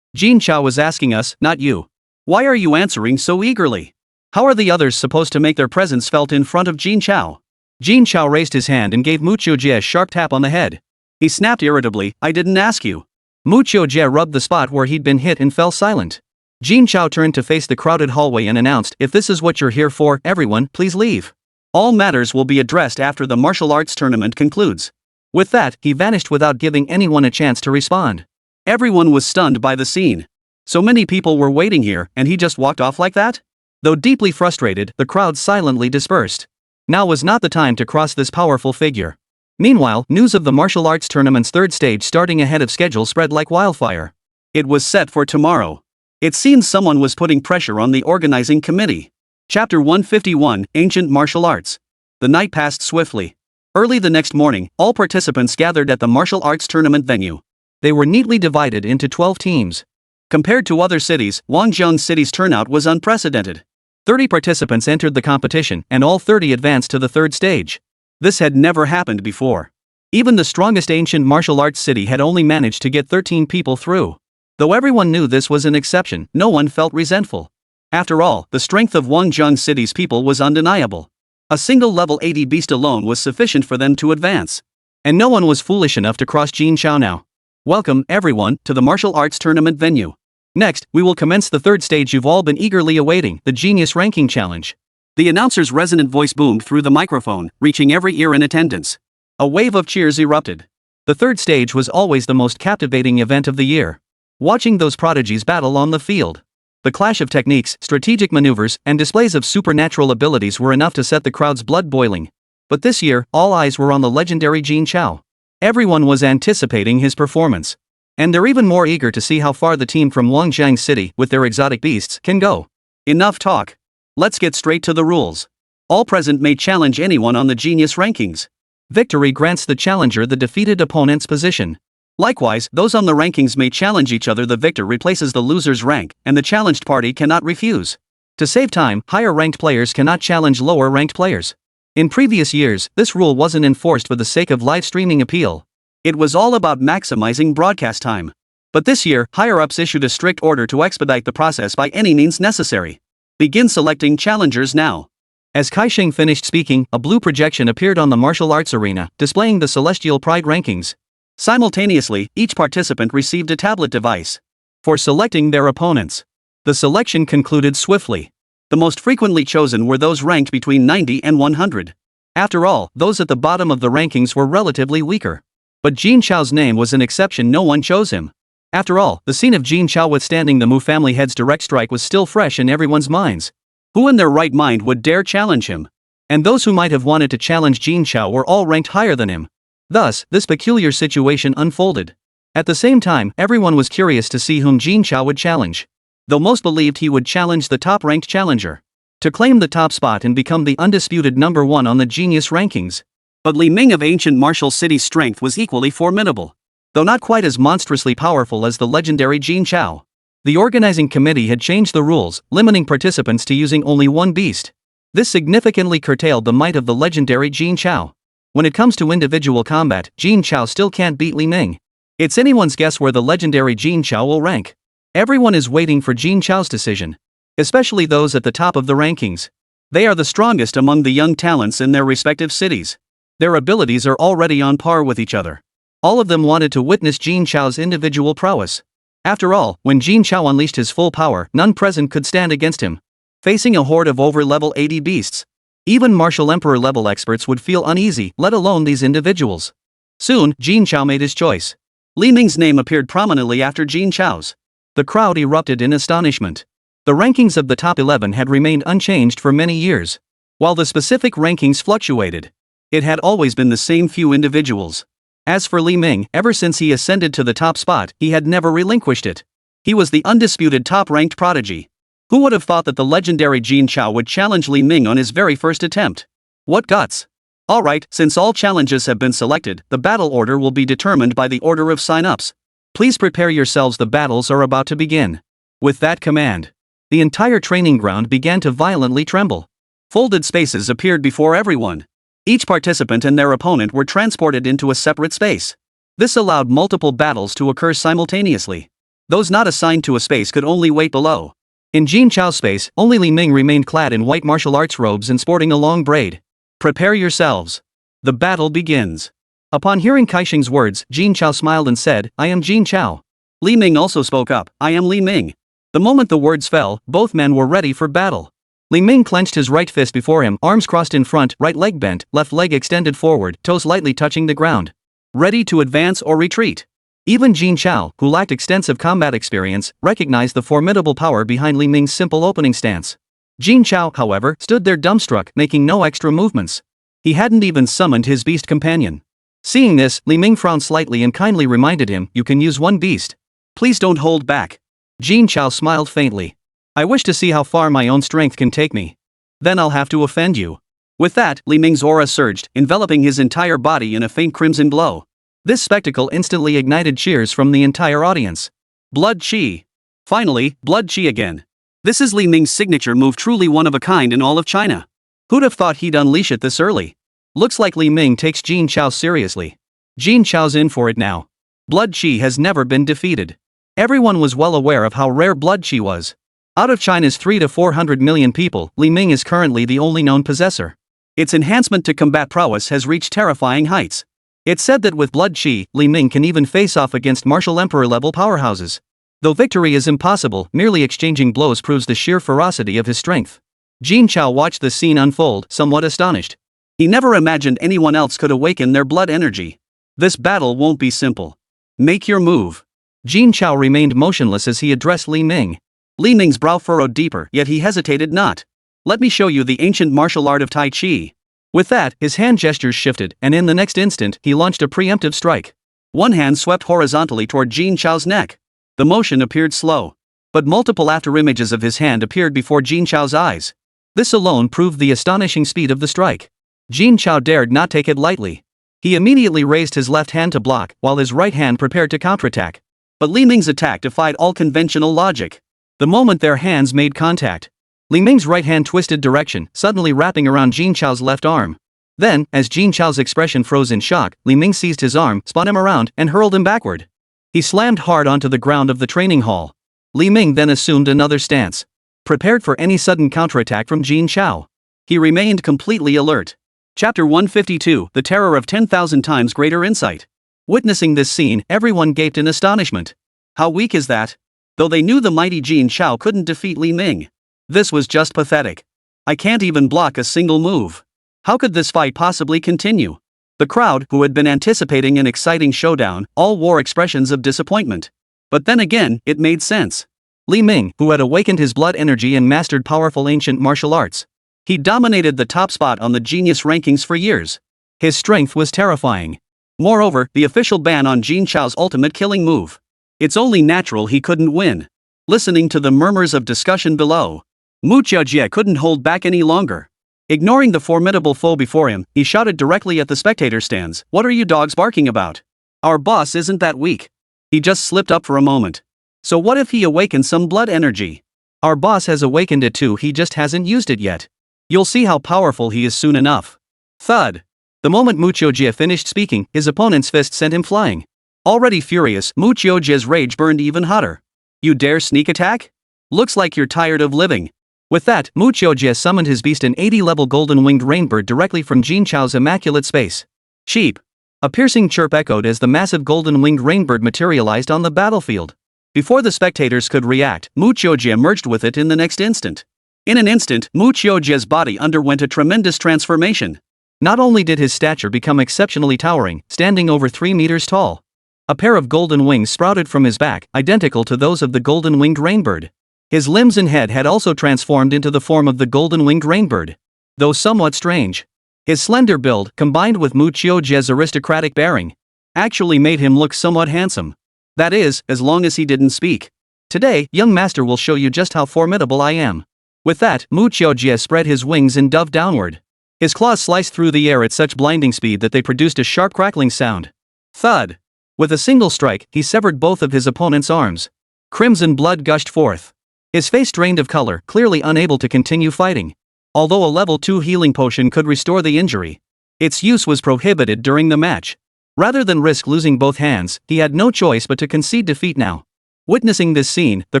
Jin Chao was asking us, not you. Why are you answering so eagerly? How are the others supposed to make their presence felt in front of Jin Chao? Jin Chao raised his hand and gave Mu Chao a sharp tap on the head. He snapped irritably, I didn't ask you. Mu Chao rubbed the spot where he'd been hit and fell silent. Jin Chao turned to face the crowded hallway and announced, if this is what you're here for, everyone, please leave. All matters will be addressed after the martial arts tournament concludes. With that, he vanished without giving anyone a chance to respond. Everyone was stunned by the scene. So many people were waiting here, and he just walked off like that? Though deeply frustrated, the crowd silently dispersed. Now was not the time to cross this powerful figure. Meanwhile, news of the martial arts tournament's third stage starting ahead of schedule spread like wildfire. It was set for tomorrow. It seems someone was putting pressure on the organizing committee. Chapter 151, Ancient Martial Arts. The night passed swiftly. Early the next morning, all participants gathered at the martial arts tournament venue. They were neatly divided into 12 teams. Compared to other cities, Guangzhou City's turnout was unprecedented. 30 participants entered the competition, and all 30 advanced to the third stage. This had never happened before. Even the strongest ancient martial arts city had only managed to get 13 people through. Though everyone knew this was an exception, no one felt resentful. After all, the strength of Guangzhou City's people was undeniable. A single level 80 beast alone was sufficient for them to advance. And no one was foolish enough to cross Jin Chao now. Welcome, everyone, to the martial arts tournament venue. Next, we will commence the third stage you've all been eagerly awaiting, the Genius Ranking Challenge. The announcer's resonant voice boomed through the microphone, reaching every ear in attendance. A wave of cheers erupted. The third stage was always the most captivating event of the year. Watching those prodigies battle on the field. The clash of techniques, strategic maneuvers, and displays of supernatural abilities were enough to set the crowd's blood boiling. But this year, all eyes were on the legendary Jin Chao. Everyone was anticipating his performance. And they're even more eager to see how far the team from Guangzhou City, with their exotic beasts, can go. Enough talk. Let's get straight to the rules. All present may challenge anyone on the Genius rankings. Victory grants the challenger the defeated opponent's position. Likewise, those on the rankings may challenge each other. The victor replaces the loser's rank, and the challenged party cannot refuse. To save time, higher-ranked players cannot challenge lower-ranked players. In previous years, this rule wasn't enforced for the sake of live-streaming appeal. It was all about maximizing broadcast time. But this year, higher-ups issued a strict order to expedite the process by any means necessary. Begin selecting challengers now. As Kaisheng finished speaking, a blue projection appeared on the martial arts arena, displaying the Celestial Pride rankings. Simultaneously, each participant received a tablet device for selecting their opponents. The selection concluded swiftly. The most frequently chosen were those ranked between 90 and 100. After all, those at the bottom of the rankings were relatively weaker. But Jin Chao's name was an exception. No one chose him. After all, the scene of Jin Chao withstanding the Mu family head's direct strike was still fresh in everyone's minds. Who in their right mind would dare challenge him? And those who might have wanted to challenge Jin Chao were all ranked higher than him. Thus, this peculiar situation unfolded. At the same time, everyone was curious to see whom Jin Chao would challenge. Though most believed he would challenge the top-ranked challenger to claim the top spot and become the undisputed number one on the Genius rankings. But Li Ming of ancient martial city's strength was equally formidable. Though not quite as monstrously powerful as the legendary Jin Chao. The organizing committee had changed the rules, limiting participants to using only one beast. This significantly curtailed the might of the legendary Jin Chao. When it comes to individual combat, Jin Chao still can't beat Li Ming. It's anyone's guess where the legendary Jin Chao will rank. Everyone is waiting for Jin Chao's decision. Especially those at the top of the rankings. They are the strongest among the young talents in their respective cities. Their abilities are already on par with each other. All of them wanted to witness Jin Chao's individual prowess. After all, when Jin Chao unleashed his full power, none present could stand against him. Facing a horde of over level 80 beasts. Even martial emperor level experts would feel uneasy, let alone these individuals. Soon, Jin Chao made his choice. Li Ming's name appeared prominently after Jin Chao's. The crowd erupted in astonishment. The rankings of the top 11 had remained unchanged for many years. While the specific rankings fluctuated, it had always been the same few individuals. As for Li Ming, ever since he ascended to the top spot, he had never relinquished it. He was the undisputed top-ranked prodigy. Who would have thought that the legendary Jin Chao would challenge Li Ming on his very first attempt? What guts! Alright, since all challenges have been selected, the battle order will be determined by the order of sign-ups. Please prepare yourselves, the battles are about to begin. With that command, the entire training ground began to violently tremble. Folded spaces appeared before everyone. Each participant and their opponent were transported into a separate space. This allowed multiple battles to occur simultaneously. Those not assigned to a space could only wait below. In Jin Chao's space, only Li Ming remained clad in white martial arts robes and sporting a long braid. Prepare yourselves. The battle begins. Upon hearing Kaixing's words, Jin Chao smiled and said, I am Jin Chao. Li Ming also spoke up, I am Li Ming. The moment the words fell, both men were ready for battle. Li Ming clenched his right fist before him, arms crossed in front, right leg bent, left leg extended forward, toes lightly touching the ground. Ready to advance or retreat. Even Jin Chao, who lacked extensive combat experience, recognized the formidable power behind Li Ming's simple opening stance. Jin Chao, however, stood there dumbstruck, making no extra movements. He hadn't even summoned his beast companion. Seeing this, Li Ming frowned slightly and kindly reminded him, you can use one beast. Please don't hold back. Jin Chao smiled faintly. I wish to see how far my own strength can take me. Then I'll have to offend you. With that, Li Ming's aura surged, enveloping his entire body in a faint crimson glow. This spectacle instantly ignited cheers from the entire audience. Blood Qi. Finally, Blood Qi again. This is Li Ming's signature move, truly one of a kind in all of China. Who'd have thought he'd unleash it this early? Looks like Li Ming takes Jin Chao seriously. Jin Chao's in for it now. Blood Qi has never been defeated. Everyone was well aware of how rare Blood Qi was. Out of China's 300 to 400 million people, Li Ming is currently the only known possessor. Its enhancement to combat prowess has reached terrifying heights. It's said that with Blood Qi, Li Ming can even face off against martial emperor-level powerhouses. Though victory is impossible, merely exchanging blows proves the sheer ferocity of his strength. Jin Chao watched the scene unfold, somewhat astonished. He never imagined anyone else could awaken their blood energy. This battle won't be simple. Make your move. Jin Chao remained motionless as he addressed Li Ming. Li Ming's brow furrowed deeper, yet he hesitated not. Let me show you the ancient martial art of Tai Chi. With that, his hand gestures shifted, and in the next instant, he launched a preemptive strike. One hand swept horizontally toward Jin Chao's neck. The motion appeared slow. But multiple afterimages of his hand appeared before Jin Chao's eyes. This alone proved the astonishing speed of the strike. Jin Chao dared not take it lightly. He immediately raised his left hand to block, while his right hand prepared to counterattack. But Li Ming's attack defied all conventional logic. The moment their hands made contact, Li Ming's right hand twisted direction, suddenly wrapping around Jin Chao's left arm. Then, as Jin Chao's expression froze in shock, Li Ming seized his arm, spun him around, and hurled him backward. He slammed hard onto the ground of the training hall. Li Ming then assumed another stance, prepared for any sudden counterattack from Jin Chao. He remained completely alert. Chapter 152, The Terror of 10,000 Times Greater Insight. Witnessing this scene, everyone gaped in astonishment. How weak is that? Though they knew the mighty Jin Chao couldn't defeat Li Ming. This was just pathetic. I can't even block a single move. How could this fight possibly continue? The crowd, who had been anticipating an exciting showdown, all wore expressions of disappointment. But then again, it made sense. Li Ming, who had awakened his blood energy and mastered powerful ancient martial arts. He dominated the top spot on the genius rankings for years. His strength was terrifying. Moreover, the official ban on Jin Chao's ultimate killing move. It's only natural he couldn't win. Listening to the murmurs of discussion below, Mu Qiujie couldn't hold back any longer. Ignoring the formidable foe before him, he shouted directly at the spectator stands, "What are you dogs barking about? Our boss isn't that weak. He just slipped up for a moment. So what if he awakens some blood energy? Our boss has awakened it too, he just hasn't used it yet. You'll see how powerful he is soon enough." Thud. The moment Mu Qiujie finished speaking, his opponent's fist sent him flying. Already furious, Mu Qiujie's rage burned even hotter. "You dare sneak attack? Looks like you're tired of living." With that, Mu Qiujie summoned his beast, an 80-level golden-winged rainbird, directly from Jin Chao's immaculate space. Cheap. A piercing chirp echoed as the massive golden-winged rainbird materialized on the battlefield. Before the spectators could react, Mu Qiujie merged with it in the next instant. In an instant, Mu Qiujie's body underwent a tremendous transformation. Not only did his stature become exceptionally towering, standing over 3 meters tall. A pair of golden wings sprouted from his back, identical to those of the golden-winged rainbird. His limbs and head had also transformed into the form of the golden-winged rainbird. Though somewhat strange, his slender build, combined with Mu Qiujie's aristocratic bearing, actually made him look somewhat handsome. That is, as long as he didn't speak. "Today, young master will show you just how formidable I am." With that, Mu Qiujie spread his wings and dove downward. His claws sliced through the air at such blinding speed that they produced a sharp crackling sound. Thud. With a single strike, he severed both of his opponent's arms. Crimson blood gushed forth. His face drained of color, clearly unable to continue fighting. Although a level 2 healing potion could restore the injury, its use was prohibited during the match. Rather than risk losing both hands, he had no choice but to concede defeat now. Witnessing this scene, the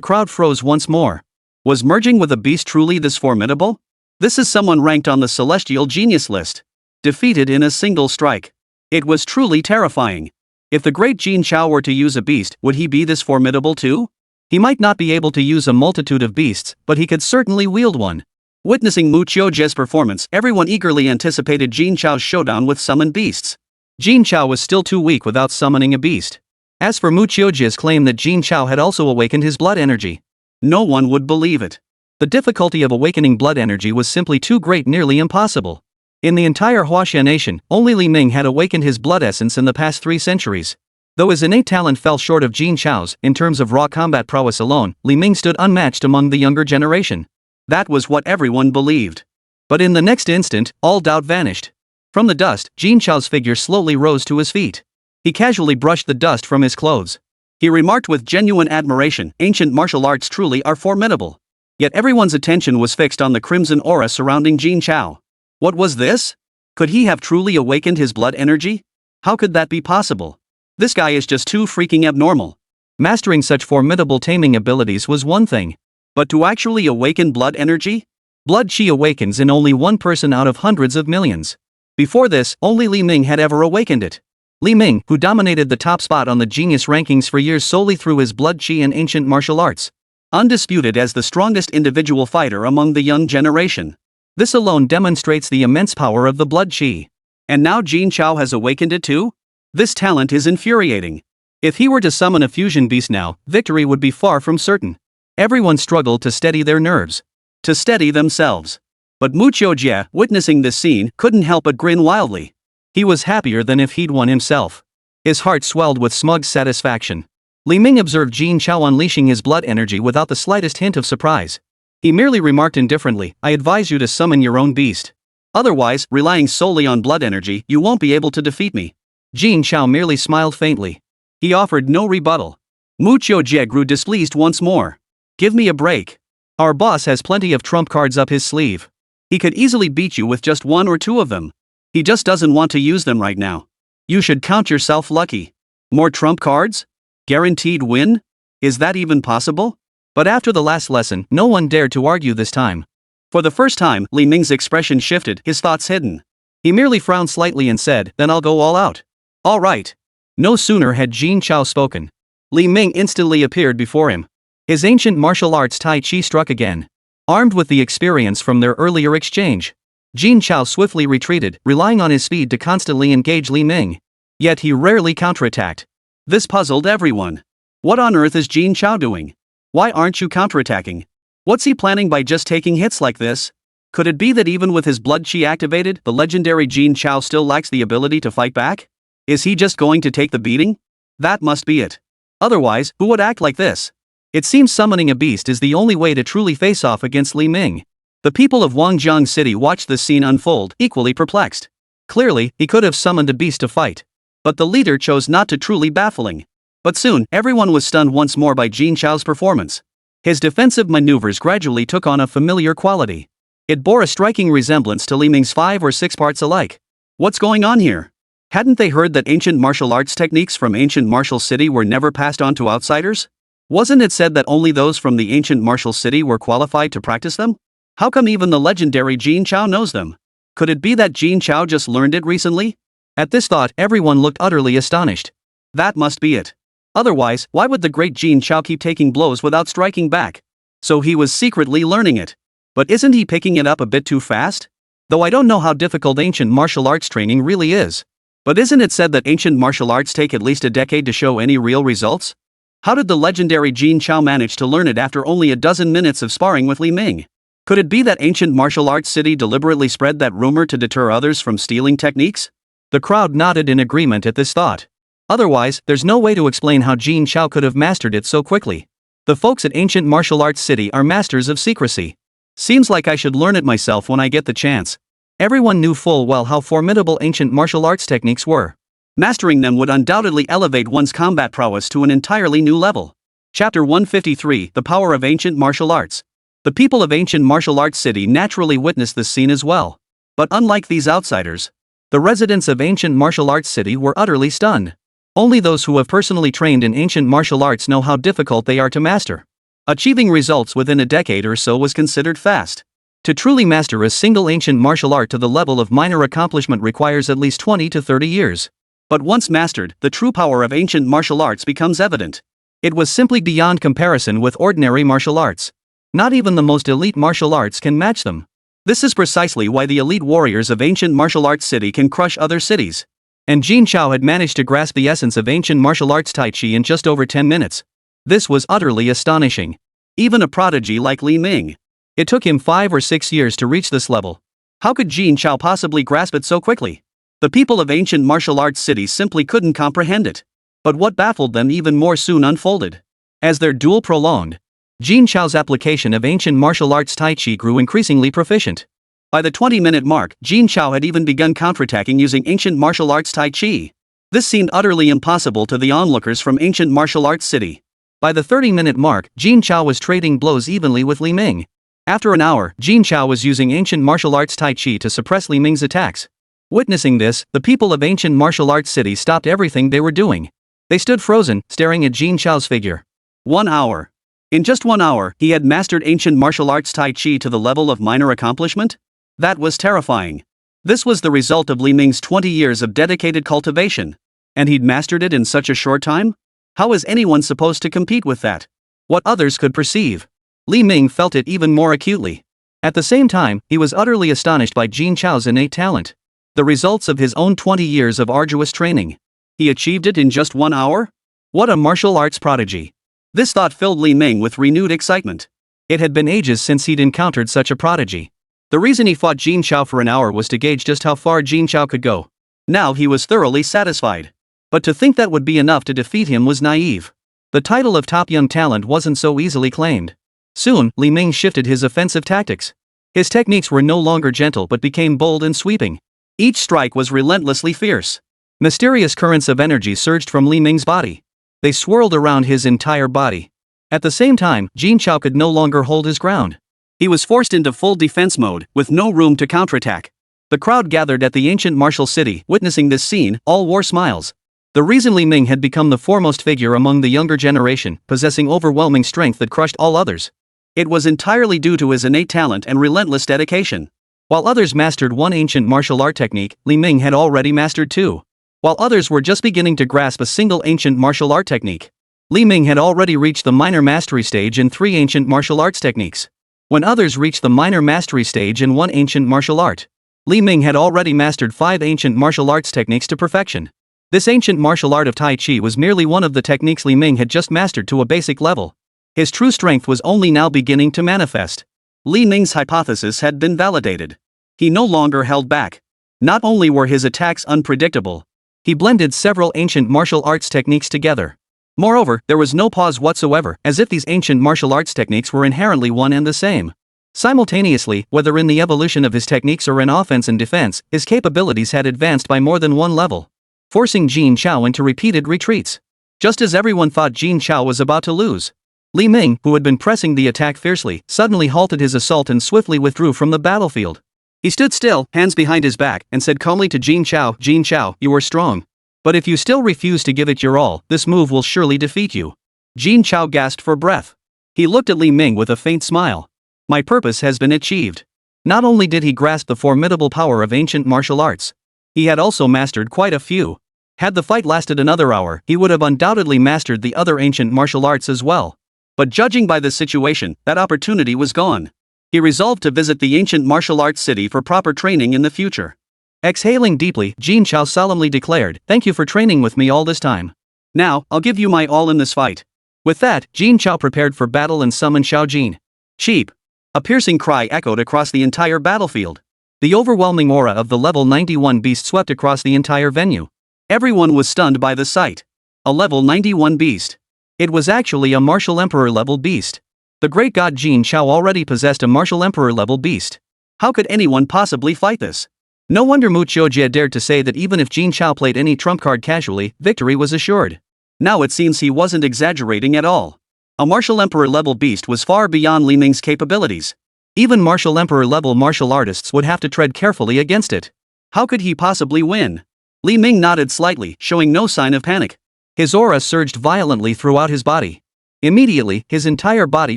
crowd froze once more. Was merging with a beast truly this formidable? This is someone ranked on the celestial genius list. Defeated in a single strike. It was truly terrifying. If the great Jin Chao were to use a beast, would he be this formidable too? He might not be able to use a multitude of beasts, but he could certainly wield one. Witnessing Mu Qiujia's performance, everyone eagerly anticipated Jin Chao's showdown with summoned beasts. Jin Chao was still too weak without summoning a beast. As for Mu Qiujia's claim that Jin Chao had also awakened his blood energy, no one would believe it. The difficulty of awakening blood energy was simply too great, nearly impossible. In the entire Huaxia nation, only Li Ming had awakened his blood essence in the past 3 centuries. Though his innate talent fell short of Jin Chao's, in terms of raw combat prowess alone, Li Ming stood unmatched among the younger generation. That was what everyone believed. But in the next instant, all doubt vanished. From the dust, Jin Chao's figure slowly rose to his feet. He casually brushed the dust from his clothes. He remarked with genuine admiration, "Ancient martial arts truly are formidable." Yet everyone's attention was fixed on the crimson aura surrounding Jin Chao. What was this? Could he have truly awakened his blood energy? How could that be possible? This guy is just too freaking abnormal. Mastering such formidable taming abilities was one thing. But to actually awaken blood energy? Blood chi awakens in only one person out of hundreds of millions. Before this, only Li Ming had ever awakened it. Li Ming, who dominated the top spot on the genius rankings for years solely through his blood chi and ancient martial arts. Undisputed as the strongest individual fighter among the young generation. This alone demonstrates the immense power of the blood chi. And now Jin Chao has awakened it too? This talent is infuriating. If he were to summon a fusion beast now, victory would be far from certain. Everyone struggled to steady their nerves. To steady themselves. But Mu Qiujia, witnessing this scene, couldn't help but grin wildly. He was happier than if he'd won himself. His heart swelled with smug satisfaction. Li Ming observed Jin Chao unleashing his blood energy without the slightest hint of surprise. He merely remarked indifferently, "I advise you to summon your own beast. Otherwise, relying solely on blood energy, you won't be able to defeat me." Jin Chao merely smiled faintly. He offered no rebuttal. Mu Qiujia grew displeased once more. "Give me a break. Our boss has plenty of trump cards up his sleeve. He could easily beat you with just 1 or 2 of them. He just doesn't want to use them right now. You should count yourself lucky. More trump cards? Guaranteed win? Is that even possible?" But after the last lesson, no one dared to argue this time. For the first time, Li Ming's expression shifted, his thoughts hidden. He merely frowned slightly and said, "Then I'll go all out." "All right." No sooner had Jin Chao spoken, Li Ming instantly appeared before him. His ancient martial arts Tai Chi struck again. Armed with the experience from their earlier exchange, Jin Chao swiftly retreated, relying on his speed to constantly engage Li Ming. Yet he rarely counterattacked. This puzzled everyone. What on earth is Jin Chao doing? Why aren't you counterattacking? What's he planning by just taking hits like this? Could it be that even with his blood chi activated, the legendary Jin Chao still lacks the ability to fight back? Is he just going to take the beating? That must be it. Otherwise, who would act like this? It seems summoning a beast is the only way to truly face off against Li Ming. The people of Wangjiang City watched this scene unfold, equally perplexed. Clearly, he could have summoned a beast to fight. But the leader chose not to, truly baffling. But soon, everyone was stunned once more by Jin Chao's performance. His defensive maneuvers gradually took on a familiar quality. It bore a striking resemblance to Li Ming's 5 or 6 parts alike. What's going on here? Hadn't they heard that ancient martial arts techniques from ancient martial city were never passed on to outsiders? Wasn't it said that only those from the ancient martial city were qualified to practice them? How come even the legendary Jin Chao knows them? Could it be that Jin Chao just learned it recently? At this thought, everyone looked utterly astonished. That must be it. Otherwise, why would the great Jin Chao keep taking blows without striking back? So he was secretly learning it. But isn't he picking it up a bit too fast? Though I don't know how difficult ancient martial arts training really is. But isn't it said that ancient martial arts take at least a decade to show any real results? How did the legendary Jin Chao manage to learn it after only a dozen minutes of sparring with Li Ming? Could it be that ancient martial arts city deliberately spread that rumor to deter others from stealing techniques? The crowd nodded in agreement at this thought. Otherwise, there's no way to explain how Jin Chao could have mastered it so quickly. The folks at Ancient Martial Arts City are masters of secrecy. Seems like I should learn it myself when I get the chance. Everyone knew full well how formidable ancient martial arts techniques were. Mastering them would undoubtedly elevate one's combat prowess to an entirely new level. Chapter 153, The Power of Ancient Martial Arts. The people of ancient martial arts city naturally witnessed this scene as well. But unlike these outsiders, the residents of ancient martial arts city were utterly stunned. Only those who have personally trained in ancient martial arts know how difficult they are to master. Achieving results within a decade or so was considered fast. To truly master a single ancient martial art to the level of minor accomplishment requires at least 20 to 30 years. But once mastered, the true power of ancient martial arts becomes evident. It was simply beyond comparison with ordinary martial arts. Not even the most elite martial arts can match them. This is precisely why the elite warriors of ancient martial arts city can crush other cities. And Jin Chao had managed to grasp the essence of ancient martial arts Tai Chi in just over 10 minutes. This was utterly astonishing. Even a prodigy like Li Ming. It took him 5 or 6 years to reach this level. How could Jin Chao possibly grasp it so quickly? The people of ancient martial arts city simply couldn't comprehend it. But what baffled them even more soon unfolded. As their duel prolonged, Jin Chao's application of ancient martial arts Tai Chi grew increasingly proficient. By the 20-minute mark, Jin Chao had even begun counterattacking using ancient martial arts Tai Chi. This seemed utterly impossible to the onlookers from ancient martial arts city. By the 30-minute mark, Jin Chao was trading blows evenly with Li Ming. After an hour, Jin Chao was using ancient martial arts Tai Chi to suppress Li Ming's attacks. Witnessing this, the people of ancient martial arts city stopped everything they were doing. They stood frozen, staring at Jin Chao's figure. 1 hour. In just 1 hour, he had mastered ancient martial arts Tai Chi to the level of minor accomplishment? That was terrifying. This was the result of Li Ming's 20 years of dedicated cultivation. And he'd mastered it in such a short time? How is anyone supposed to compete with that? What others could perceive. Li Ming felt it even more acutely. At the same time, he was utterly astonished by Jin Chao's innate talent. The results of his own 20 years of arduous training. He achieved it in just 1 hour? What a martial arts prodigy. This thought filled Li Ming with renewed excitement. It had been ages since he'd encountered such a prodigy. The reason he fought Jin Chao for an hour was to gauge just how far Jin Chao could go. Now he was thoroughly satisfied. But to think that would be enough to defeat him was naive. The title of top young talent wasn't so easily claimed. Soon, Li Ming shifted his offensive tactics. His techniques were no longer gentle but became bold and sweeping. Each strike was relentlessly fierce. Mysterious currents of energy surged from Li Ming's body. They swirled around his entire body. At the same time, Jin Chao could no longer hold his ground. He was forced into full defense mode, with no room to counterattack. The crowd gathered at the ancient martial city, witnessing this scene, all wore smiles. The reason Li Ming had become the foremost figure among the younger generation, possessing overwhelming strength that crushed all others. It was entirely due to his innate talent and relentless dedication. While others mastered one ancient martial art technique, Li Ming had already mastered two. While others were just beginning to grasp a single ancient martial art technique, Li Ming had already reached the minor mastery stage in 3 ancient martial arts techniques. When others reached the minor mastery stage in 1 ancient martial art, Li Ming had already mastered 5 ancient martial arts techniques to perfection. This ancient martial art of Tai Chi was merely one of the techniques Li Ming had just mastered to a basic level. His true strength was only now beginning to manifest. Li Ming's hypothesis had been validated. He no longer held back. Not only were his attacks unpredictable, he blended several ancient martial arts techniques together. Moreover, there was no pause whatsoever, as if these ancient martial arts techniques were inherently one and the same. Simultaneously, whether in the evolution of his techniques or in offense and defense, his capabilities had advanced by more than one level, forcing Jin Chao into repeated retreats. Just as everyone thought Jin Chao was about to lose, Li Ming, who had been pressing the attack fiercely, suddenly halted his assault and swiftly withdrew from the battlefield. He stood still, hands behind his back, and said calmly to Jin Chao, "Jin Chao, you are strong. But if you still refuse to give it your all, this move will surely defeat you." Jin Chao gasped for breath. He looked at Li Ming with a faint smile. "My purpose has been achieved." Not only did he grasp the formidable power of ancient martial arts, he had also mastered quite a few. Had the fight lasted another hour, he would have undoubtedly mastered the other ancient martial arts as well. But judging by the situation, that opportunity was gone. He resolved to visit the ancient martial arts city for proper training in the future. Exhaling deeply, Jin Chao solemnly declared, "Thank you for training with me all this time. Now, I'll give you my all in this fight." With that, Jin Chao prepared for battle and summoned Xiao Jin. Cheap! A piercing cry echoed across the entire battlefield. The overwhelming aura of the level 91 beast swept across the entire venue. Everyone was stunned by the sight. A level 91 beast. It was actually a martial emperor level beast. The great god Jin Chao already possessed a martial emperor level beast. How could anyone possibly fight this? No wonder Mu Qiujie dared to say that even if Jin Chao played any trump card casually, victory was assured. Now it seems he wasn't exaggerating at all. A martial emperor level beast was far beyond Li Ming's capabilities. Even martial emperor level martial artists would have to tread carefully against it. How could he possibly win? Li Ming nodded slightly, showing no sign of panic. His aura surged violently throughout his body. Immediately, his entire body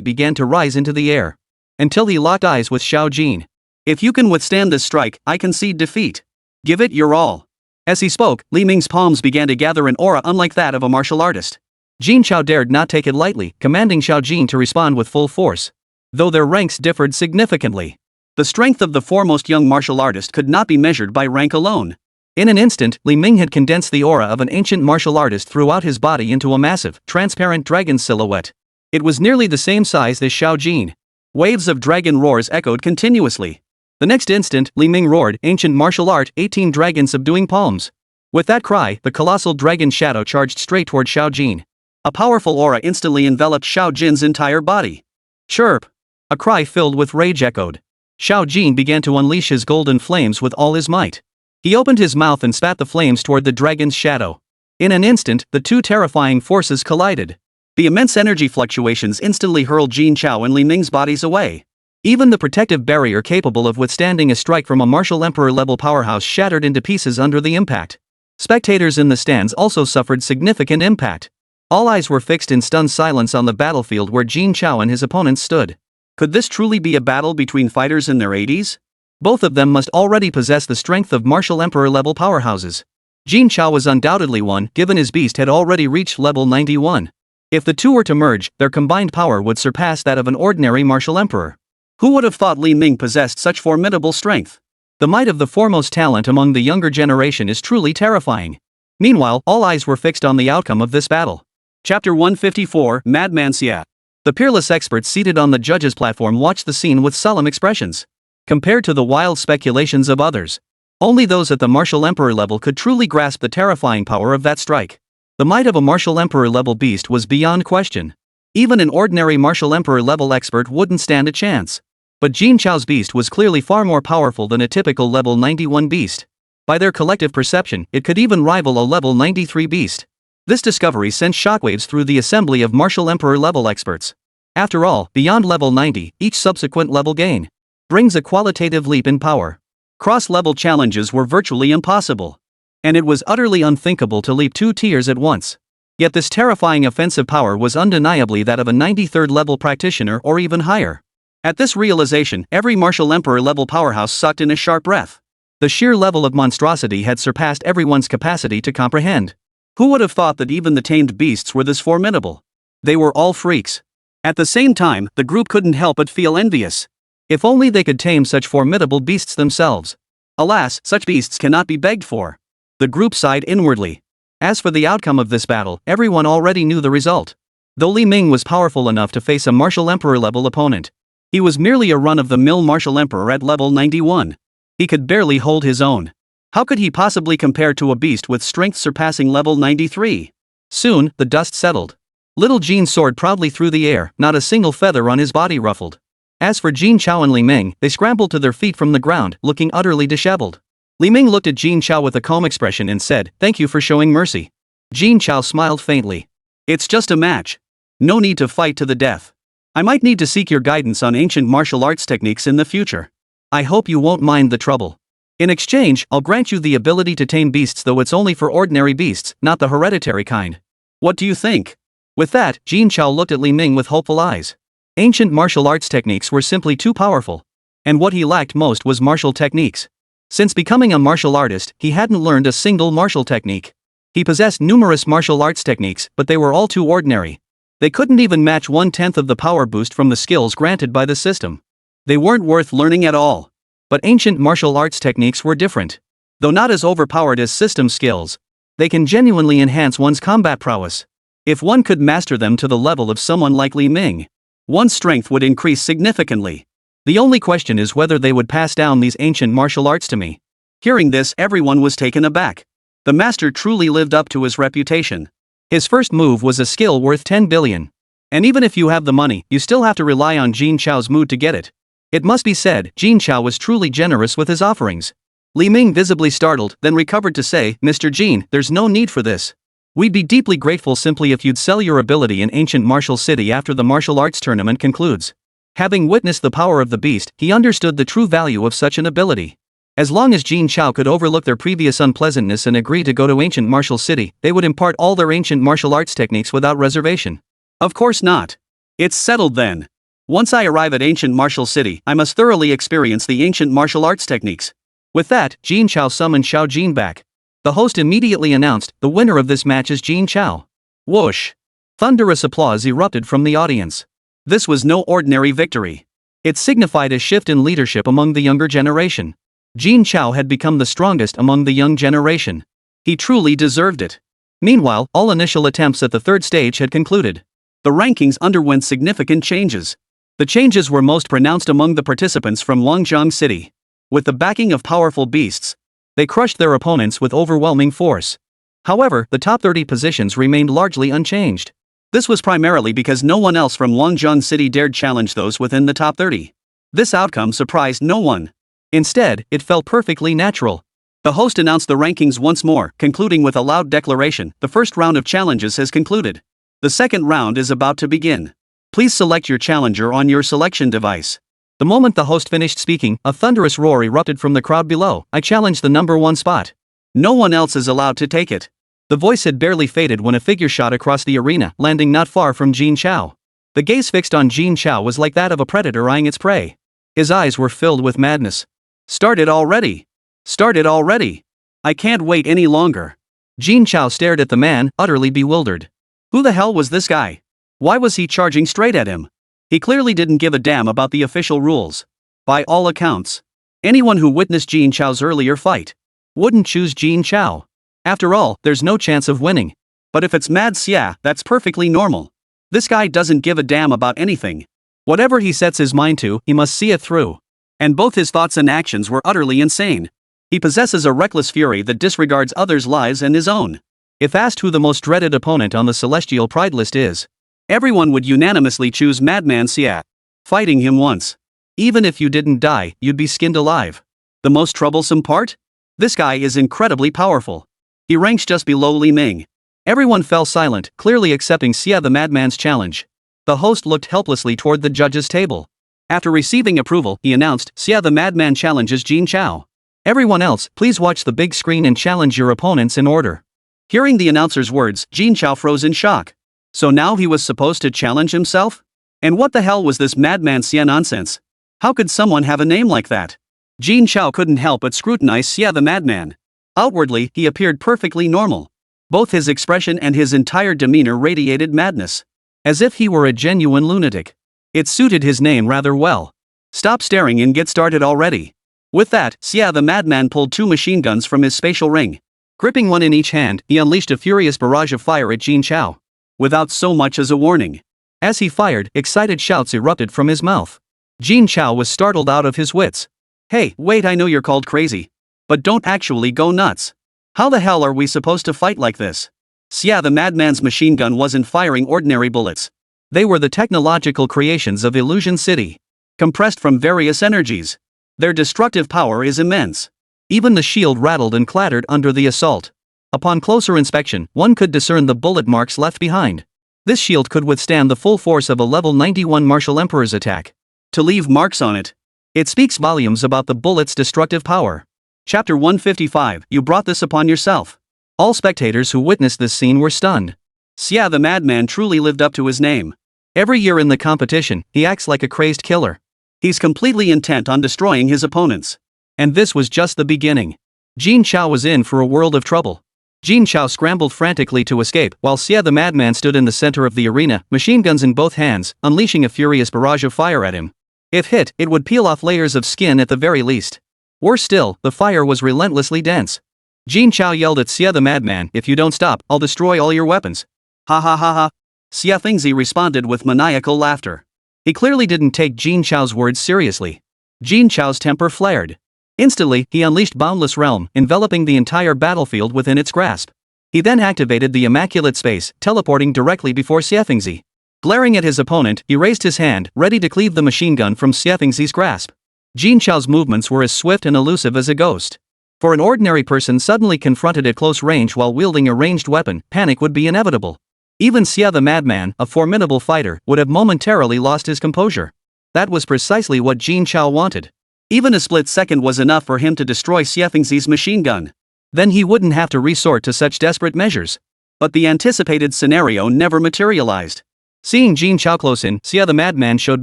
began to rise into the air. Until he locked eyes with Xiao Jin. If you can withstand this strike, I concede defeat. Give it your all. As he spoke, Li Ming's palms began to gather an aura unlike that of a martial artist. Jin Chao dared not take it lightly, commanding Xiao Jin to respond with full force. Though their ranks differed significantly. The strength of the foremost young martial artist could not be measured by rank alone. In an instant, Li Ming had condensed the aura of an ancient martial artist throughout his body into a massive, transparent dragon silhouette. It was nearly the same size as Xiao Jin. Waves of dragon roars echoed continuously. The next instant, Li Ming roared, "Ancient martial art, 18 dragon subduing palms." With that cry, the colossal dragon shadow charged straight toward Xiao Jin. A powerful aura instantly enveloped Xiao Jin's entire body. Chirp! A cry filled with rage echoed. Xiao Jin began to unleash his golden flames with all his might. He opened his mouth and spat the flames toward the dragon's shadow. In an instant, the two terrifying forces collided. The immense energy fluctuations instantly hurled Jin Chao and Li Ming's bodies away. Even the protective barrier capable of withstanding a strike from a martial emperor-level powerhouse shattered into pieces under the impact. Spectators in the stands also suffered significant impact. All eyes were fixed in stunned silence on the battlefield where Jin Chao and his opponents stood. Could this truly be a battle between fighters in their 80s? Both of them must already possess the strength of martial emperor-level powerhouses. Jin Chao was undoubtedly one, given his beast had already reached level 91. If the two were to merge, their combined power would surpass that of an ordinary martial emperor. Who would have thought Li Ming possessed such formidable strength? The might of the foremost talent among the younger generation is truly terrifying. Meanwhile, all eyes were fixed on the outcome of this battle. Chapter 154, Manhwa. The peerless experts seated on the judges' platform watched the scene with solemn expressions. Compared to the wild speculations of others, only those at the martial emperor level could truly grasp the terrifying power of that strike. The might of a martial emperor level beast was beyond question. Even an ordinary martial emperor level expert wouldn't stand a chance. But Jin Chao's beast was clearly far more powerful than a typical level 91 beast. By their collective perception, it could even rival a level 93 beast. This discovery sent shockwaves through the assembly of martial emperor level experts. After all, beyond level 90, each subsequent level gain brings a qualitative leap in power. Cross-level challenges were virtually impossible. And it was utterly unthinkable to leap 2 tiers at once. Yet this terrifying offensive power was undeniably that of a 93rd level practitioner or even higher. At this realization, every martial emperor level powerhouse sucked in a sharp breath. The sheer level of monstrosity had surpassed everyone's capacity to comprehend. Who would have thought that even the tamed beasts were this formidable? They were all freaks. At the same time, the group couldn't help but feel envious. If only they could tame such formidable beasts themselves. Alas, such beasts cannot be begged for. The group sighed inwardly. As for the outcome of this battle, everyone already knew the result. Though Li Ming was powerful enough to face a martial emperor level opponent, he was merely a run-of-the-mill martial emperor at level 91. He could barely hold his own. How could he possibly compare to a beast with strength surpassing level 93? Soon, the dust settled. Little Jin soared proudly through the air, not a single feather on his body ruffled. As for Jin Chao and Li Ming, they scrambled to their feet from the ground, looking utterly disheveled. Li Ming looked at Jin Chao with a calm expression and said, "Thank you for showing mercy." Jin Chao smiled faintly. "It's just a match. No need to fight to the death. I might need to seek your guidance on ancient martial arts techniques in the future. I hope you won't mind the trouble. In exchange, I'll grant you the ability to tame beasts, though it's only for ordinary beasts, not the hereditary kind. What do you think?" With that, Jin Chao looked at Li Ming with hopeful eyes. Ancient martial arts techniques were simply too powerful. And what he lacked most was martial techniques. Since becoming a martial artist, he hadn't learned a single martial technique. He possessed numerous martial arts techniques, but they were all too ordinary. They couldn't even match 1/10 of the power boost from the skills granted by the system. They weren't worth learning at all. But ancient martial arts techniques were different. Though not as overpowered as system skills, they can genuinely enhance one's combat prowess. If one could master them to the level of someone like Li Ming, one's strength would increase significantly. The only question is whether they would pass down these ancient martial arts to me. Hearing this, everyone was taken aback. The master truly lived up to his reputation. His first move was a skill worth 10 billion. And even if you have the money, you still have to rely on Jin Chao's mood to get it. It must be said, Jin Chao was truly generous with his offerings. Li Ming visibly startled, then recovered to say, "Mr. Jin, there's no need for this. We'd be deeply grateful simply if you'd sell your ability in Ancient Martial City after the martial arts tournament concludes. Having witnessed the power of the beast, he understood the true value of such an ability. As long as Jin Chao could overlook their previous unpleasantness and agree to go to Ancient Martial City, they would impart all their ancient martial arts techniques without reservation. Of course not. It's settled then. Once I arrive at Ancient Martial City, I must thoroughly experience the ancient martial arts techniques. With that, Jin Chao summoned Xiao Jin back. The host immediately announced, the winner of this match is Jin Chao. Whoosh! Thunderous applause erupted from the audience. This was no ordinary victory. It signified a shift in leadership among the younger generation. Jin Chao had become the strongest among the young generation. He truly deserved it. Meanwhile, all initial attempts at the third stage had concluded. The rankings underwent significant changes. The changes were most pronounced among the participants from Longjiang City. With the backing of powerful beasts, they crushed their opponents with overwhelming force. However, the top 30 positions remained largely unchanged. This was primarily because no one else from Longjiang City dared challenge those within the top 30. This outcome surprised no one. Instead, it felt perfectly natural. The host announced the rankings once more, concluding with a loud declaration, the first round of challenges has concluded. The second round is about to begin. Please select your challenger on your selection device. The moment the host finished speaking, a thunderous roar erupted from the crowd below. I challenge the number 1 spot. No one else is allowed to take it. The voice had barely faded when a figure shot across the arena, landing not far from Jin Chao. The gaze fixed on Jin Chao was like that of a predator eyeing its prey. His eyes were filled with madness. Started already! Started already! I can't wait any longer. Jin Chao stared at the man, utterly bewildered. Who the hell was this guy? Why was he charging straight at him? He clearly didn't give a damn about the official rules. By all accounts, anyone who witnessed Jin Chao's earlier fight wouldn't choose Jin Chao. After all, there's no chance of winning. But if it's Mad Xia, that's perfectly normal. This guy doesn't give a damn about anything. Whatever he sets his mind to, he must see it through. And both his thoughts and actions were utterly insane. He possesses a reckless fury that disregards others' lives and his own. If asked who the most dreaded opponent on the Celestial Pride list is, everyone would unanimously choose Madman Xia. Fighting him once, even if you didn't die, you'd be skinned alive. The most troublesome part? This guy is incredibly powerful. He ranks just below Li Ming. Everyone fell silent, clearly accepting Xia the Madman's challenge. The host looked helplessly toward the judges' table. After receiving approval, he announced, Xia the Madman challenges Jin Chao. Everyone else, please watch the big screen and challenge your opponents in order. Hearing the announcer's words, Jin Chao froze in shock. So now he was supposed to challenge himself? And what the hell was this Madman Xia nonsense? How could someone have a name like that? Jin Chao couldn't help but scrutinize Xia the Madman. Outwardly, he appeared perfectly normal. Both his expression and his entire demeanor radiated madness. As if he were a genuine lunatic. It suited his name rather well. Stop staring and get started already. With that, Xia the Madman pulled 2 machine guns from his spatial ring. Gripping one in each hand, he unleashed a furious barrage of fire at Jin Chao. Without so much as a warning. As he fired, excited shouts erupted from his mouth. Jin Chao was startled out of his wits. Hey, wait, I know you're called crazy. But don't actually go nuts. How the hell are we supposed to fight like this? Xia the Madman's machine gun wasn't firing ordinary bullets. They were the technological creations of Illusion City. Compressed from various energies. Their destructive power is immense. Even the shield rattled and clattered under the assault. Upon closer inspection, one could discern the bullet marks left behind. This shield could withstand the full force of a level 91 Martial Emperor's attack. To leave marks on it, it speaks volumes about the bullet's destructive power. Chapter 155, You brought this upon yourself. All spectators who witnessed this scene were stunned. Xia the Madman truly lived up to his name. Every year in the competition, he acts like a crazed killer. He's completely intent on destroying his opponents. And this was just the beginning. Jin Chao was in for a world of trouble. Jin Chao scrambled frantically to escape, while Xia the Madman stood in the center of the arena, machine guns in both hands, unleashing a furious barrage of fire at him. If hit, it would peel off layers of skin at the very least. Worse still, the fire was relentlessly dense. Jin Chao yelled at Xia the Madman, if you don't stop, I'll destroy all your weapons. Ha ha ha ha. Xia Fengzi responded with maniacal laughter. He clearly didn't take Jin Chao's words seriously. Jin Chao's temper flared. Instantly, he unleashed Boundless Realm, enveloping the entire battlefield within its grasp. He then activated the Immaculate Space, teleporting directly before Xia Fengzi. Glaring at his opponent, he raised his hand, ready to cleave the machine gun from Xia Fengzi's grasp. Jin Chao's movements were as swift and elusive as a ghost. For an ordinary person suddenly confronted at close range while wielding a ranged weapon, panic would be inevitable. Even Xia the madman, a formidable fighter, would have momentarily lost his composure. That was precisely what Jin Chao wanted. Even a split second was enough for him to destroy Xiefengzi's machine gun. Then he wouldn't have to resort to such desperate measures. But the anticipated scenario never materialized. Seeing Jin Chao close in, Xia the madman showed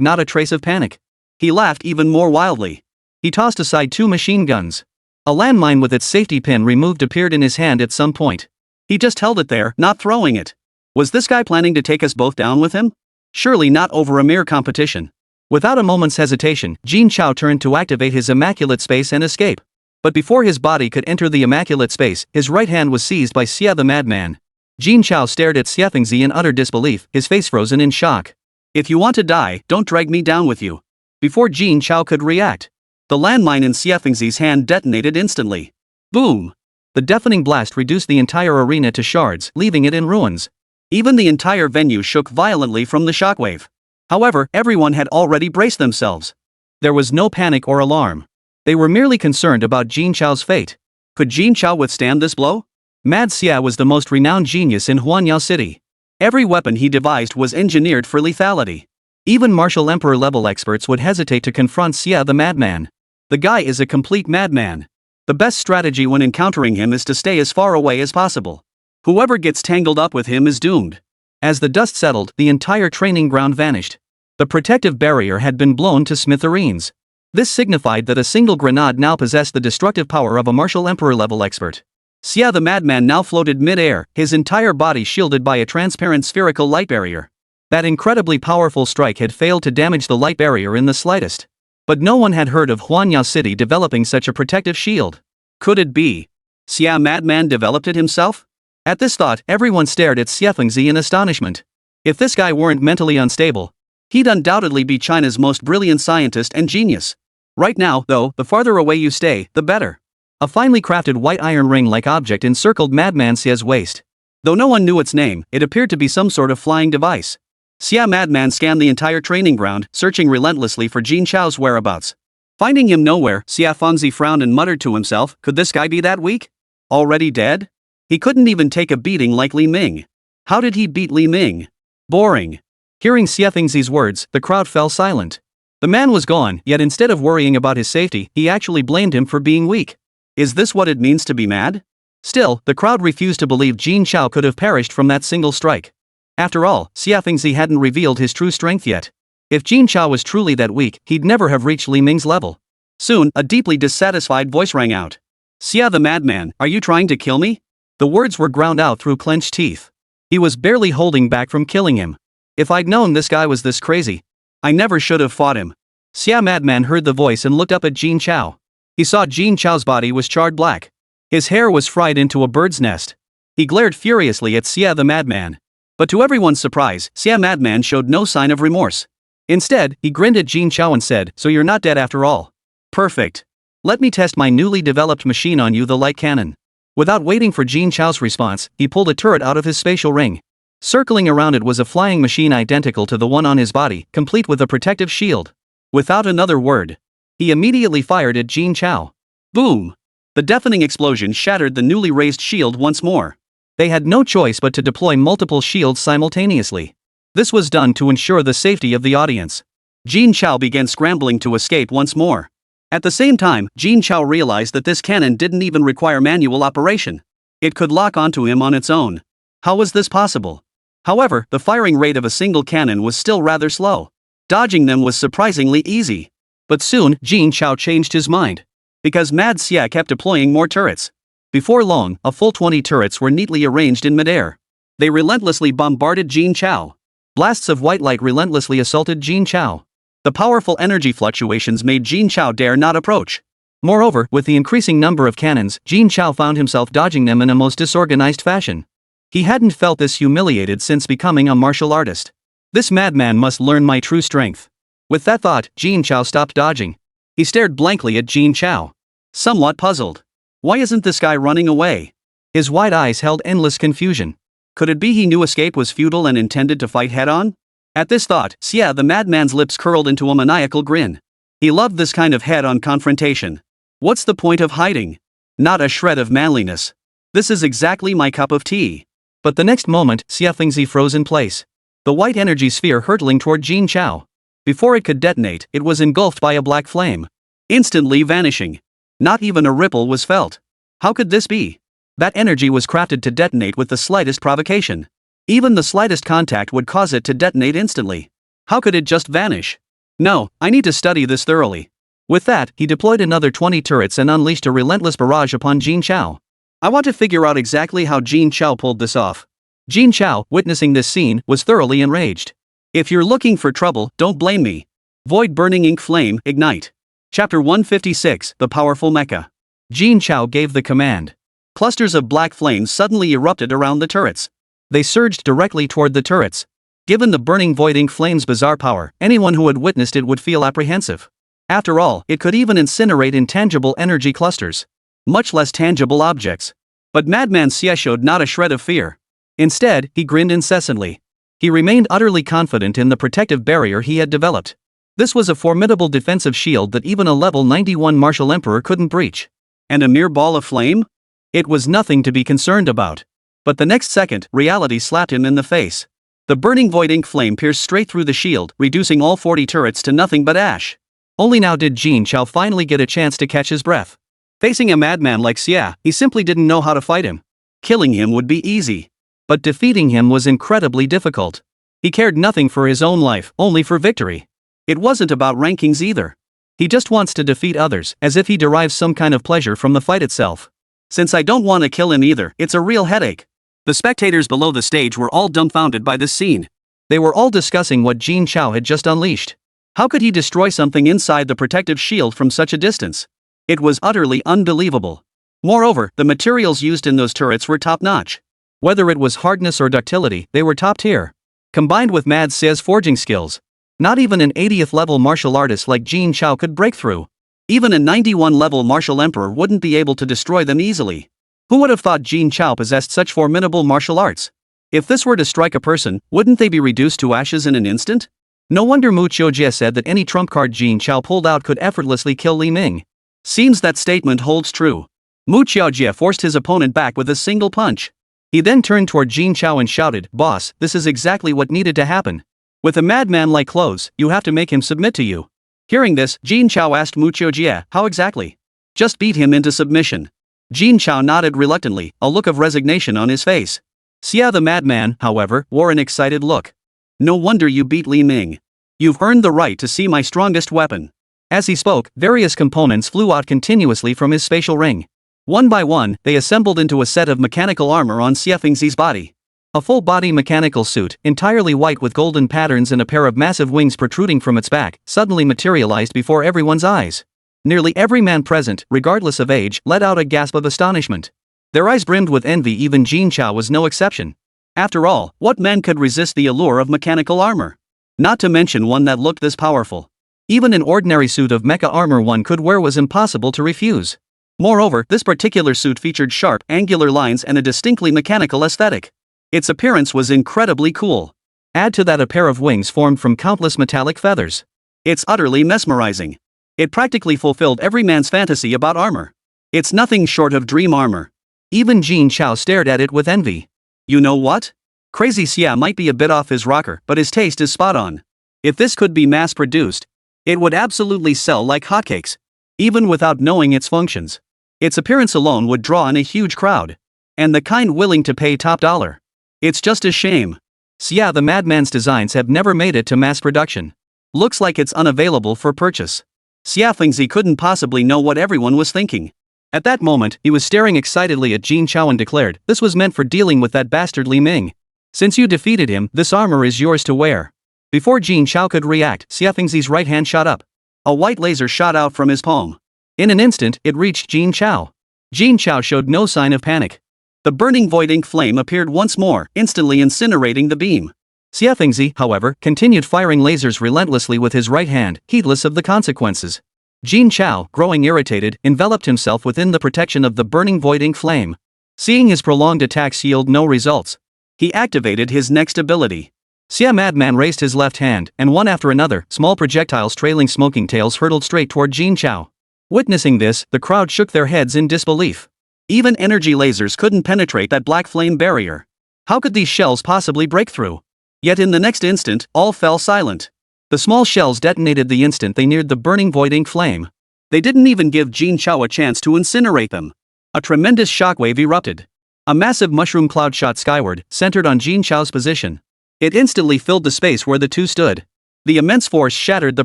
not a trace of panic. He laughed even more wildly. He tossed aside 2 machine guns. A landmine with its safety pin removed appeared in his hand at some point. He just held it there, not throwing it. Was this guy planning to take us both down with him? Surely not over a mere competition. Without a moment's hesitation, Jin Chao turned to activate his immaculate space and escape. But before his body could enter the immaculate space, his right hand was seized by Xia the madman. Jin Chao stared at Xiefengzi in utter disbelief, his face frozen in shock. If you want to die, don't drag me down with you. Before Jin Chao could react, the landmine in Xiefengzi's hand detonated instantly. Boom! The deafening blast reduced the entire arena to shards, leaving it in ruins. Even the entire venue shook violently from the shockwave. However, everyone had already braced themselves. There was no panic or alarm. They were merely concerned about Jin Chao's fate. Could Jin Chao withstand this blow? Mad Xia was the most renowned genius in Huanyao City. Every weapon he devised was engineered for lethality. Even martial emperor level experts would hesitate to confront Xia the madman. The guy is a complete madman. The best strategy when encountering him is to stay as far away as possible. Whoever gets tangled up with him is doomed. As the dust settled, the entire training ground vanished. The protective barrier had been blown to smithereens. This signified that a single grenade now possessed the destructive power of a martial emperor level expert. Xia the madman now floated mid-air, his entire body shielded by a transparent spherical light barrier. That incredibly powerful strike had failed to damage the light barrier in the slightest. But no one had heard of Huanyao City developing such a protective shield. Could it be? Xia madman developed it himself? At this thought, everyone stared at Xiefengzi in astonishment. If this guy weren't mentally unstable, he'd undoubtedly be China's most brilliant scientist and genius. Right now, though, the farther away you stay, the better. A finely crafted white iron ring-like object encircled Madman Xia's waist. Though no one knew its name, it appeared to be some sort of flying device. Xia Madman scanned the entire training ground, searching relentlessly for Jin Chao's whereabouts. Finding him nowhere, Xiefengzi frowned and muttered to himself, could this guy be that weak? Already dead? He couldn't even take a beating like Li Ming. How did he beat Li Ming? Boring. Hearing Xiefengzi's words, the crowd fell silent. The man was gone, yet instead of worrying about his safety, he actually blamed him for being weak. Is this what it means to be mad? Still, the crowd refused to believe Jin Chao could have perished from that single strike. After all, Xiefengzi hadn't revealed his true strength yet. If Jin Chao was truly that weak, he'd never have reached Li Ming's level. Soon, a deeply dissatisfied voice rang out. Xia the madman, are you trying to kill me? The words were ground out through clenched teeth. He was barely holding back from killing him. If I'd known this guy was this crazy, I never should have fought him. Xia Madman heard the voice and looked up at Jin Chao. He saw Jin Chao's body was charred black. His hair was fried into a bird's nest. He glared furiously at Xia the Madman. But to everyone's surprise, Xia Madman showed no sign of remorse. Instead, he grinned at Jin Chao and said, "So you're not dead after all. Perfect. Let me test my newly developed machine on you, the light cannon." Without waiting for Jin Chao's response, he pulled a turret out of his spatial ring. Circling around it was a flying machine identical to the one on his body, complete with a protective shield. Without another word, he immediately fired at Jin Chao. Boom! The deafening explosion shattered the newly raised shield once more. They had no choice but to deploy multiple shields simultaneously. This was done to ensure the safety of the audience. Jin Chao began scrambling to escape once more. At the same time, Jin Chao realized that this cannon didn't even require manual operation. It could lock onto him on its own. How was this possible? However, the firing rate of a single cannon was still rather slow. Dodging them was surprisingly easy. But soon, Jin Chao changed his mind. Because Mad Xia kept deploying more turrets. Before long, a full 20 turrets were neatly arranged in midair. They relentlessly bombarded Jin Chao. Blasts of white light relentlessly assaulted Jin Chao. The powerful energy fluctuations made Jin Chao dare not approach. Moreover, with the increasing number of cannons, Jin Chao found himself dodging them in a most disorganized fashion. He hadn't felt this humiliated since becoming a martial artist. This madman must learn my true strength. With that thought, Jin Chao stopped dodging. He stared blankly at Jin Chao. Somewhat puzzled. Why isn't this guy running away? His wide eyes held endless confusion. Could it be he knew escape was futile and intended to fight head-on? At this thought, Xia the madman's lips curled into a maniacal grin. He loved this kind of head-on confrontation. What's the point of hiding? Not a shred of manliness. This is exactly my cup of tea. But the next moment, Xiafengzi froze in place. The white energy sphere hurtling toward Jin Chao. Before it could detonate, it was engulfed by a black flame, instantly vanishing. Not even a ripple was felt. How could this be? That energy was crafted to detonate with the slightest provocation. Even the slightest contact would cause it to detonate instantly. How could it just vanish? No, I need to study this thoroughly. With that, he deployed another 20 turrets and unleashed a relentless barrage upon Jin Chao. I want to figure out exactly how Jin Chao pulled this off. Jin Chao, witnessing this scene, was thoroughly enraged. If you're looking for trouble, don't blame me. Void burning ink flame, ignite. Chapter 156, The Powerful Mecha. Jin Chao gave the command. Clusters of black flames suddenly erupted around the turrets. They surged directly toward the turrets. Given the burning void ink flame's bizarre power, anyone who had witnessed it would feel apprehensive. After all, it could even incinerate intangible energy clusters, much less tangible objects. But Madman Xie showed not a shred of fear. Instead, he grinned incessantly. He remained utterly confident in the protective barrier he had developed. This was a formidable defensive shield that even a level 91 martial emperor couldn't breach. And a mere ball of flame? It was nothing to be concerned about. But the next second, reality slapped him in the face. The burning void ink flame pierced straight through the shield, reducing all 40 turrets to nothing but ash. Only now did Jin Chao finally get a chance to catch his breath. Facing a madman like Xia, he simply didn't know how to fight him. Killing him would be easy. But defeating him was incredibly difficult. He cared nothing for his own life, only for victory. It wasn't about rankings either. He just wants to defeat others, as if he derives some kind of pleasure from the fight itself. Since I don't want to kill him either, it's a real headache. The spectators below the stage were all dumbfounded by this scene. They were all discussing what Jin Chao had just unleashed. How could he destroy something inside the protective shield from such a distance? It was utterly unbelievable. Moreover, the materials used in those turrets were top-notch. Whether it was hardness or ductility, they were top-tier. Combined with Mad Xie's forging skills, not even an 80th level martial artist like Jin Chao could break through. Even a 91 level martial emperor wouldn't be able to destroy them easily. Who would have thought Jin Chao possessed such formidable martial arts? If this were to strike a person, wouldn't they be reduced to ashes in an instant? No wonder Mu Qiujie said that any trump card Jin Chao pulled out could effortlessly kill Li Ming. Seems that statement holds true. Mu Qiujie forced his opponent back with a single punch. He then turned toward Jin Chao and shouted, "Boss, this is exactly what needed to happen. With a madman like clothes, you have to make him submit to you." Hearing this, Jin Chao asked Mu Qiujie, "How exactly?" "Just beat him into submission." Jin Chao nodded reluctantly, a look of resignation on his face. Xia the madman, however, wore an excited look. "No wonder you beat Li Ming. You've earned the right to see my strongest weapon." As he spoke, various components flew out continuously from his spatial ring. One by one, they assembled into a set of mechanical armor on Xiafengzi's body. A full-body mechanical suit, entirely white with golden patterns and a pair of massive wings protruding from its back, suddenly materialized before everyone's eyes. Nearly every man present, regardless of age, let out a gasp of astonishment. Their eyes brimmed with envy. Even Jin Chao was no exception. After all, what man could resist the allure of mechanical armor? Not to mention one that looked this powerful. Even an ordinary suit of mecha armor one could wear was impossible to refuse. Moreover, this particular suit featured sharp, angular lines and a distinctly mechanical aesthetic. Its appearance was incredibly cool. Add to that a pair of wings formed from countless metallic feathers. It's utterly mesmerizing. It practically fulfilled every man's fantasy about armor. It's nothing short of dream armor. Even Jin Chao stared at it with envy. You know what? Crazy Xia might be a bit off his rocker, but his taste is spot on. If this could be mass-produced, it would absolutely sell like hotcakes. Even without knowing its functions. Its appearance alone would draw in a huge crowd. And the kind willing to pay top dollar. It's just a shame. Xia the madman's designs have never made it to mass production. Looks like it's unavailable for purchase. Xiafengzi couldn't possibly know what everyone was thinking. At that moment, he was staring excitedly at Jin Chao and declared, "This was meant for dealing with that bastard Li Ming. Since you defeated him, this armor is yours to wear." Before Jin Chao could react, Xiafengzi's right hand shot up. A white laser shot out from his palm. In an instant, it reached Jin Chao. Jin Chao showed no sign of panic. The burning void ink flame appeared once more, instantly incinerating the beam. Xiafengzi, however, continued firing lasers relentlessly with his right hand, heedless of the consequences. Jin Chao, growing irritated, enveloped himself within the protection of the burning void ink flame. Seeing his prolonged attacks yield no results, he activated his next ability. Xia Madman raised his left hand, and one after another, small projectiles trailing smoking tails hurtled straight toward Jin Chao. Witnessing this, the crowd shook their heads in disbelief. Even energy lasers couldn't penetrate that black flame barrier. How could these shells possibly break through? Yet in the next instant, all fell silent. The small shells detonated the instant they neared the burning void ink flame. They didn't even give Jin Chao a chance to incinerate them. A tremendous shockwave erupted. A massive mushroom cloud shot skyward, centered on Jin Chao's position. It instantly filled the space where the two stood. The immense force shattered the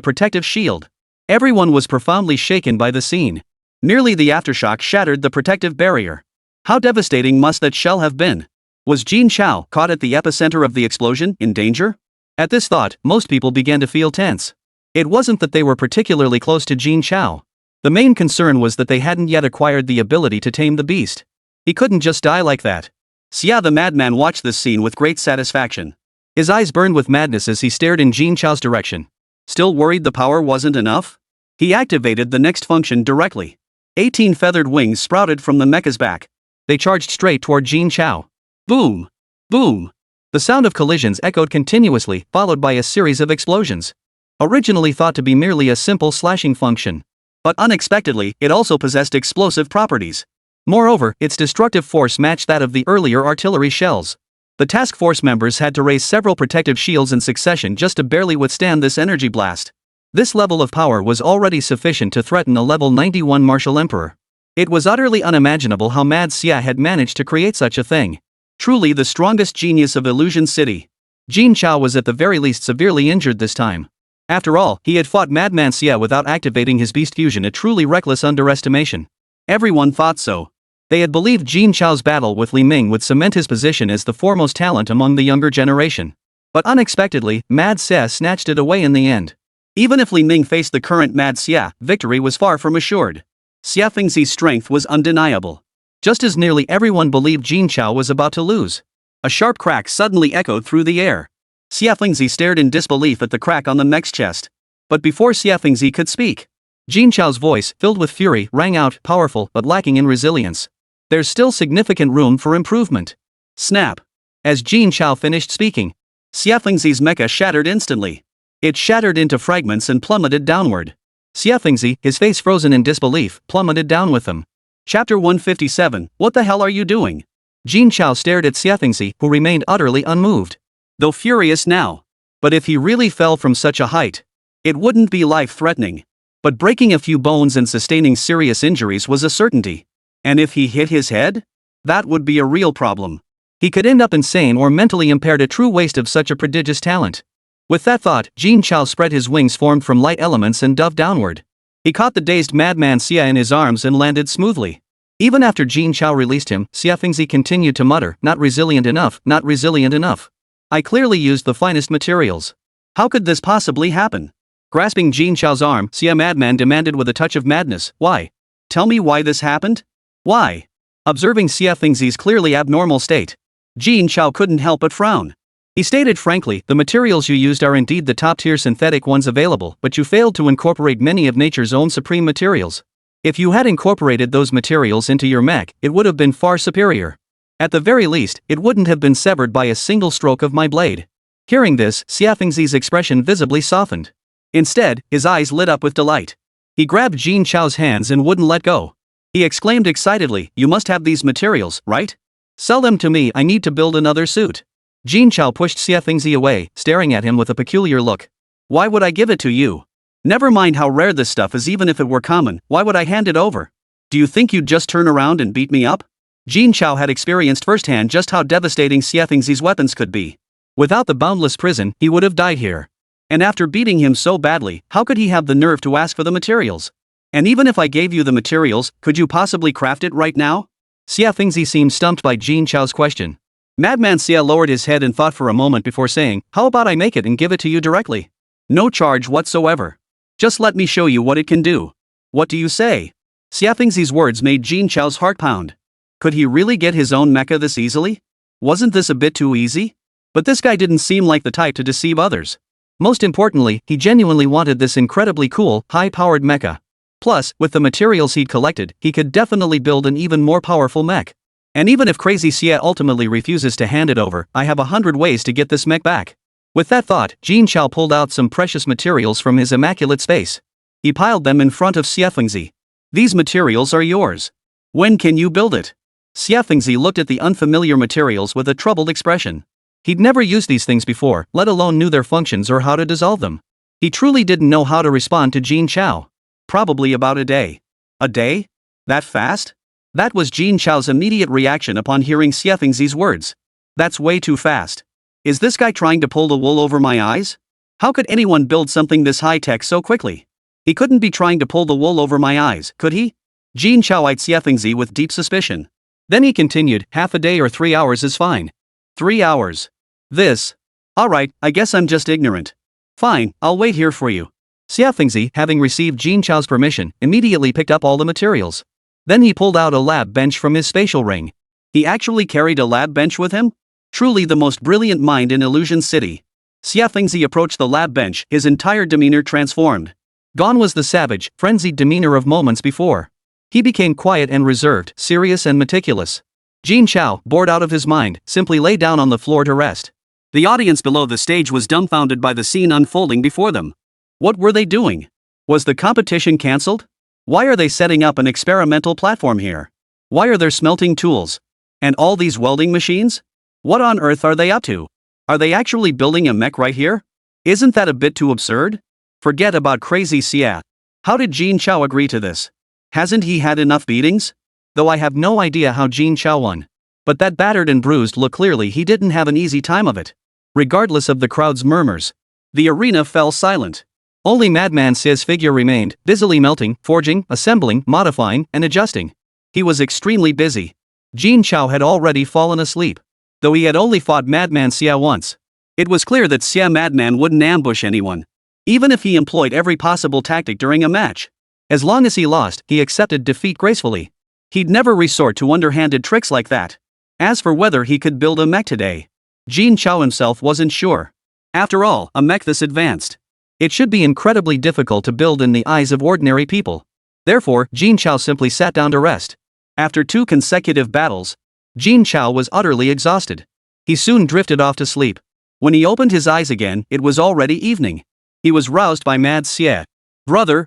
protective shield. Everyone was profoundly shaken by the scene. Merely the aftershock shattered the protective barrier. How devastating must that shell have been? Was Jin Chao, caught at the epicenter of the explosion, in danger? At this thought, most people began to feel tense. It wasn't that they were particularly close to Jin Chao. The main concern was that they hadn't yet acquired the ability to tame the beast. He couldn't just die like that. Xia the madman watched this scene with great satisfaction. His eyes burned with madness as he stared in Jin Chao's direction. Still worried the power wasn't enough? He activated the next function directly. 18 feathered wings sprouted from the mecha's back. They charged straight toward Jin Chao. Boom! Boom! The sound of collisions echoed continuously, followed by a series of explosions. Originally thought to be merely a simple slashing function. But unexpectedly, it also possessed explosive properties. Moreover, its destructive force matched that of the earlier artillery shells. The task force members had to raise several protective shields in succession just to barely withstand this energy blast. This level of power was already sufficient to threaten a level 91 martial emperor. It was utterly unimaginable how Mad Xia had managed to create such a thing. Truly the strongest genius of Illusion City. Jin Chao was at the very least severely injured this time. After all, he had fought Madman Xia without activating his beast fusion, a truly reckless underestimation. Everyone thought so. They had believed Jin Chao's battle with Li Ming would cement his position as the foremost talent among the younger generation. But unexpectedly, Mad Xia snatched it away in the end. Even if Li Ming faced the current Mad Xia, victory was far from assured. Xia Fengzi's strength was undeniable. Just as nearly everyone believed Jin Chao was about to lose. A sharp crack suddenly echoed through the air. Xia Fengzi stared in disbelief at the crack on the mech's chest. But before Xia Fengzi could speak, Jin Chao's voice, filled with fury, rang out, powerful but lacking in resilience. There's still significant room for improvement. Snap. As Jin Chao finished speaking, Xia Fengzi's mecha shattered instantly. It shattered into fragments and plummeted downward. Xia Fengzi, his face frozen in disbelief, plummeted down with them. Chapter 157, What the hell are you doing? Jin Chao stared at Xia Fengzi, who remained utterly unmoved. Though furious now. But if he really fell from such a height, it wouldn't be life-threatening. But breaking a few bones and sustaining serious injuries was a certainty. And if he hit his head? That would be a real problem. He could end up insane or mentally impaired, a true waste of such a prodigious talent. With that thought, Jin Chao spread his wings formed from light elements and dove downward. He caught the dazed madman Xia in his arms and landed smoothly. Even after Jin Chao released him, Xia Fengzi continued to mutter, not resilient enough, not resilient enough. I clearly used the finest materials. How could this possibly happen? Grasping Jin Chao's arm, Xia Madman demanded with a touch of madness, why? Tell me why this happened? Why? Observing Xia Fengzi's clearly abnormal state, Jin Chao couldn't help but frown. He stated frankly, the materials you used are indeed the top-tier synthetic ones available, but you failed to incorporate many of nature's own supreme materials. If you had incorporated those materials into your mech, it would have been far superior. At the very least, it wouldn't have been severed by a single stroke of my blade. Hearing this, Xia Fengzi's expression visibly softened. Instead, his eyes lit up with delight. He grabbed Jin Chao's hands and wouldn't let go. He exclaimed excitedly, you must have these materials, right? Sell them to me, I need to build another suit. Jin Chao pushed Xia Fengzi away, staring at him with a peculiar look. Why would I give it to you? Never mind how rare this stuff is, even if it were common, why would I hand it over? Do you think you'd just turn around and beat me up? Jin Chao had experienced firsthand just how devastating Xia Fengzi's weapons could be. Without the boundless prison, he would have died here. And after beating him so badly, how could he have the nerve to ask for the materials? And even if I gave you the materials, could you possibly craft it right now? Xia Fengzi seemed stumped by Jin Chao's question. Madman Xia lowered his head and thought for a moment before saying, how about I make it and give it to you directly? No charge whatsoever. Just let me show you what it can do. What do you say? Xia Fengzi's words made Jin Chao's heart pound. Could he really get his own mecha this easily? Wasn't this a bit too easy? But this guy didn't seem like the type to deceive others. Most importantly, he genuinely wanted this incredibly cool, high-powered mecha. Plus, with the materials he'd collected, he could definitely build an even more powerful mech. And even if Crazy Xia ultimately refuses to hand it over, I have 100 ways to get this mech back. With that thought, Jin Chao pulled out some precious materials from his immaculate space. He piled them in front of Xia Fengzi. These materials are yours. When can you build it? Xiafengzi looked at the unfamiliar materials with a troubled expression. He'd never used these things before, let alone knew their functions or how to dissolve them. He truly didn't know how to respond to Jin Chao. Probably about a day. A day? That fast? That was Jin Chao's immediate reaction upon hearing Xiafengzi's words. That's way too fast. Is this guy trying to pull the wool over my eyes? How could anyone build something this high-tech so quickly? He couldn't be trying to pull the wool over my eyes, could he? Jin Chao eyed Xiafengzi with deep suspicion. Then he continued, half a day or 3 hours is fine. 3 hours. This. Alright, I guess I'm just ignorant. Fine, I'll wait here for you. Xiafengzi, having received Jin Chao's permission, immediately picked up all the materials. Then he pulled out a lab bench from his spatial ring. He actually carried a lab bench with him? Truly the most brilliant mind in Illusion City. Xiafengzi approached the lab bench, his entire demeanor transformed. Gone was the savage, frenzied demeanor of moments before. He became quiet and reserved, serious and meticulous. Jin Chao, bored out of his mind, simply lay down on the floor to rest. The audience below the stage was dumbfounded by the scene unfolding before them. What were they doing? Was the competition cancelled? Why are they setting up an experimental platform here? Why are there smelting tools? And all these welding machines? What on earth are they up to? Are they actually building a mech right here? Isn't that a bit too absurd? Forget about crazy Xia. How did Jin Chao agree to this? Hasn't he had enough beatings? Though I have no idea how Jin Chao won. But that battered and bruised look clearly he didn't have an easy time of it. Regardless of the crowd's murmurs. The arena fell silent. Only Madman Xia's figure remained, busily melting, forging, assembling, modifying, and adjusting. He was extremely busy. Jin Chao had already fallen asleep. Though he had only fought Madman Xia once. It was clear that Xia Madman wouldn't ambush anyone. Even if he employed every possible tactic during a match. As long as he lost, he accepted defeat gracefully. He'd never resort to underhanded tricks like that. As for whether he could build a mech today, Jin Chao himself wasn't sure. After all, a mech this advanced. It should be incredibly difficult to build in the eyes of ordinary people. Therefore, Jin Chao simply sat down to rest. After 2 consecutive battles, Jin Chao was utterly exhausted. He soon drifted off to sleep. When he opened his eyes again, it was already evening. He was roused by Mad Xie. Brother,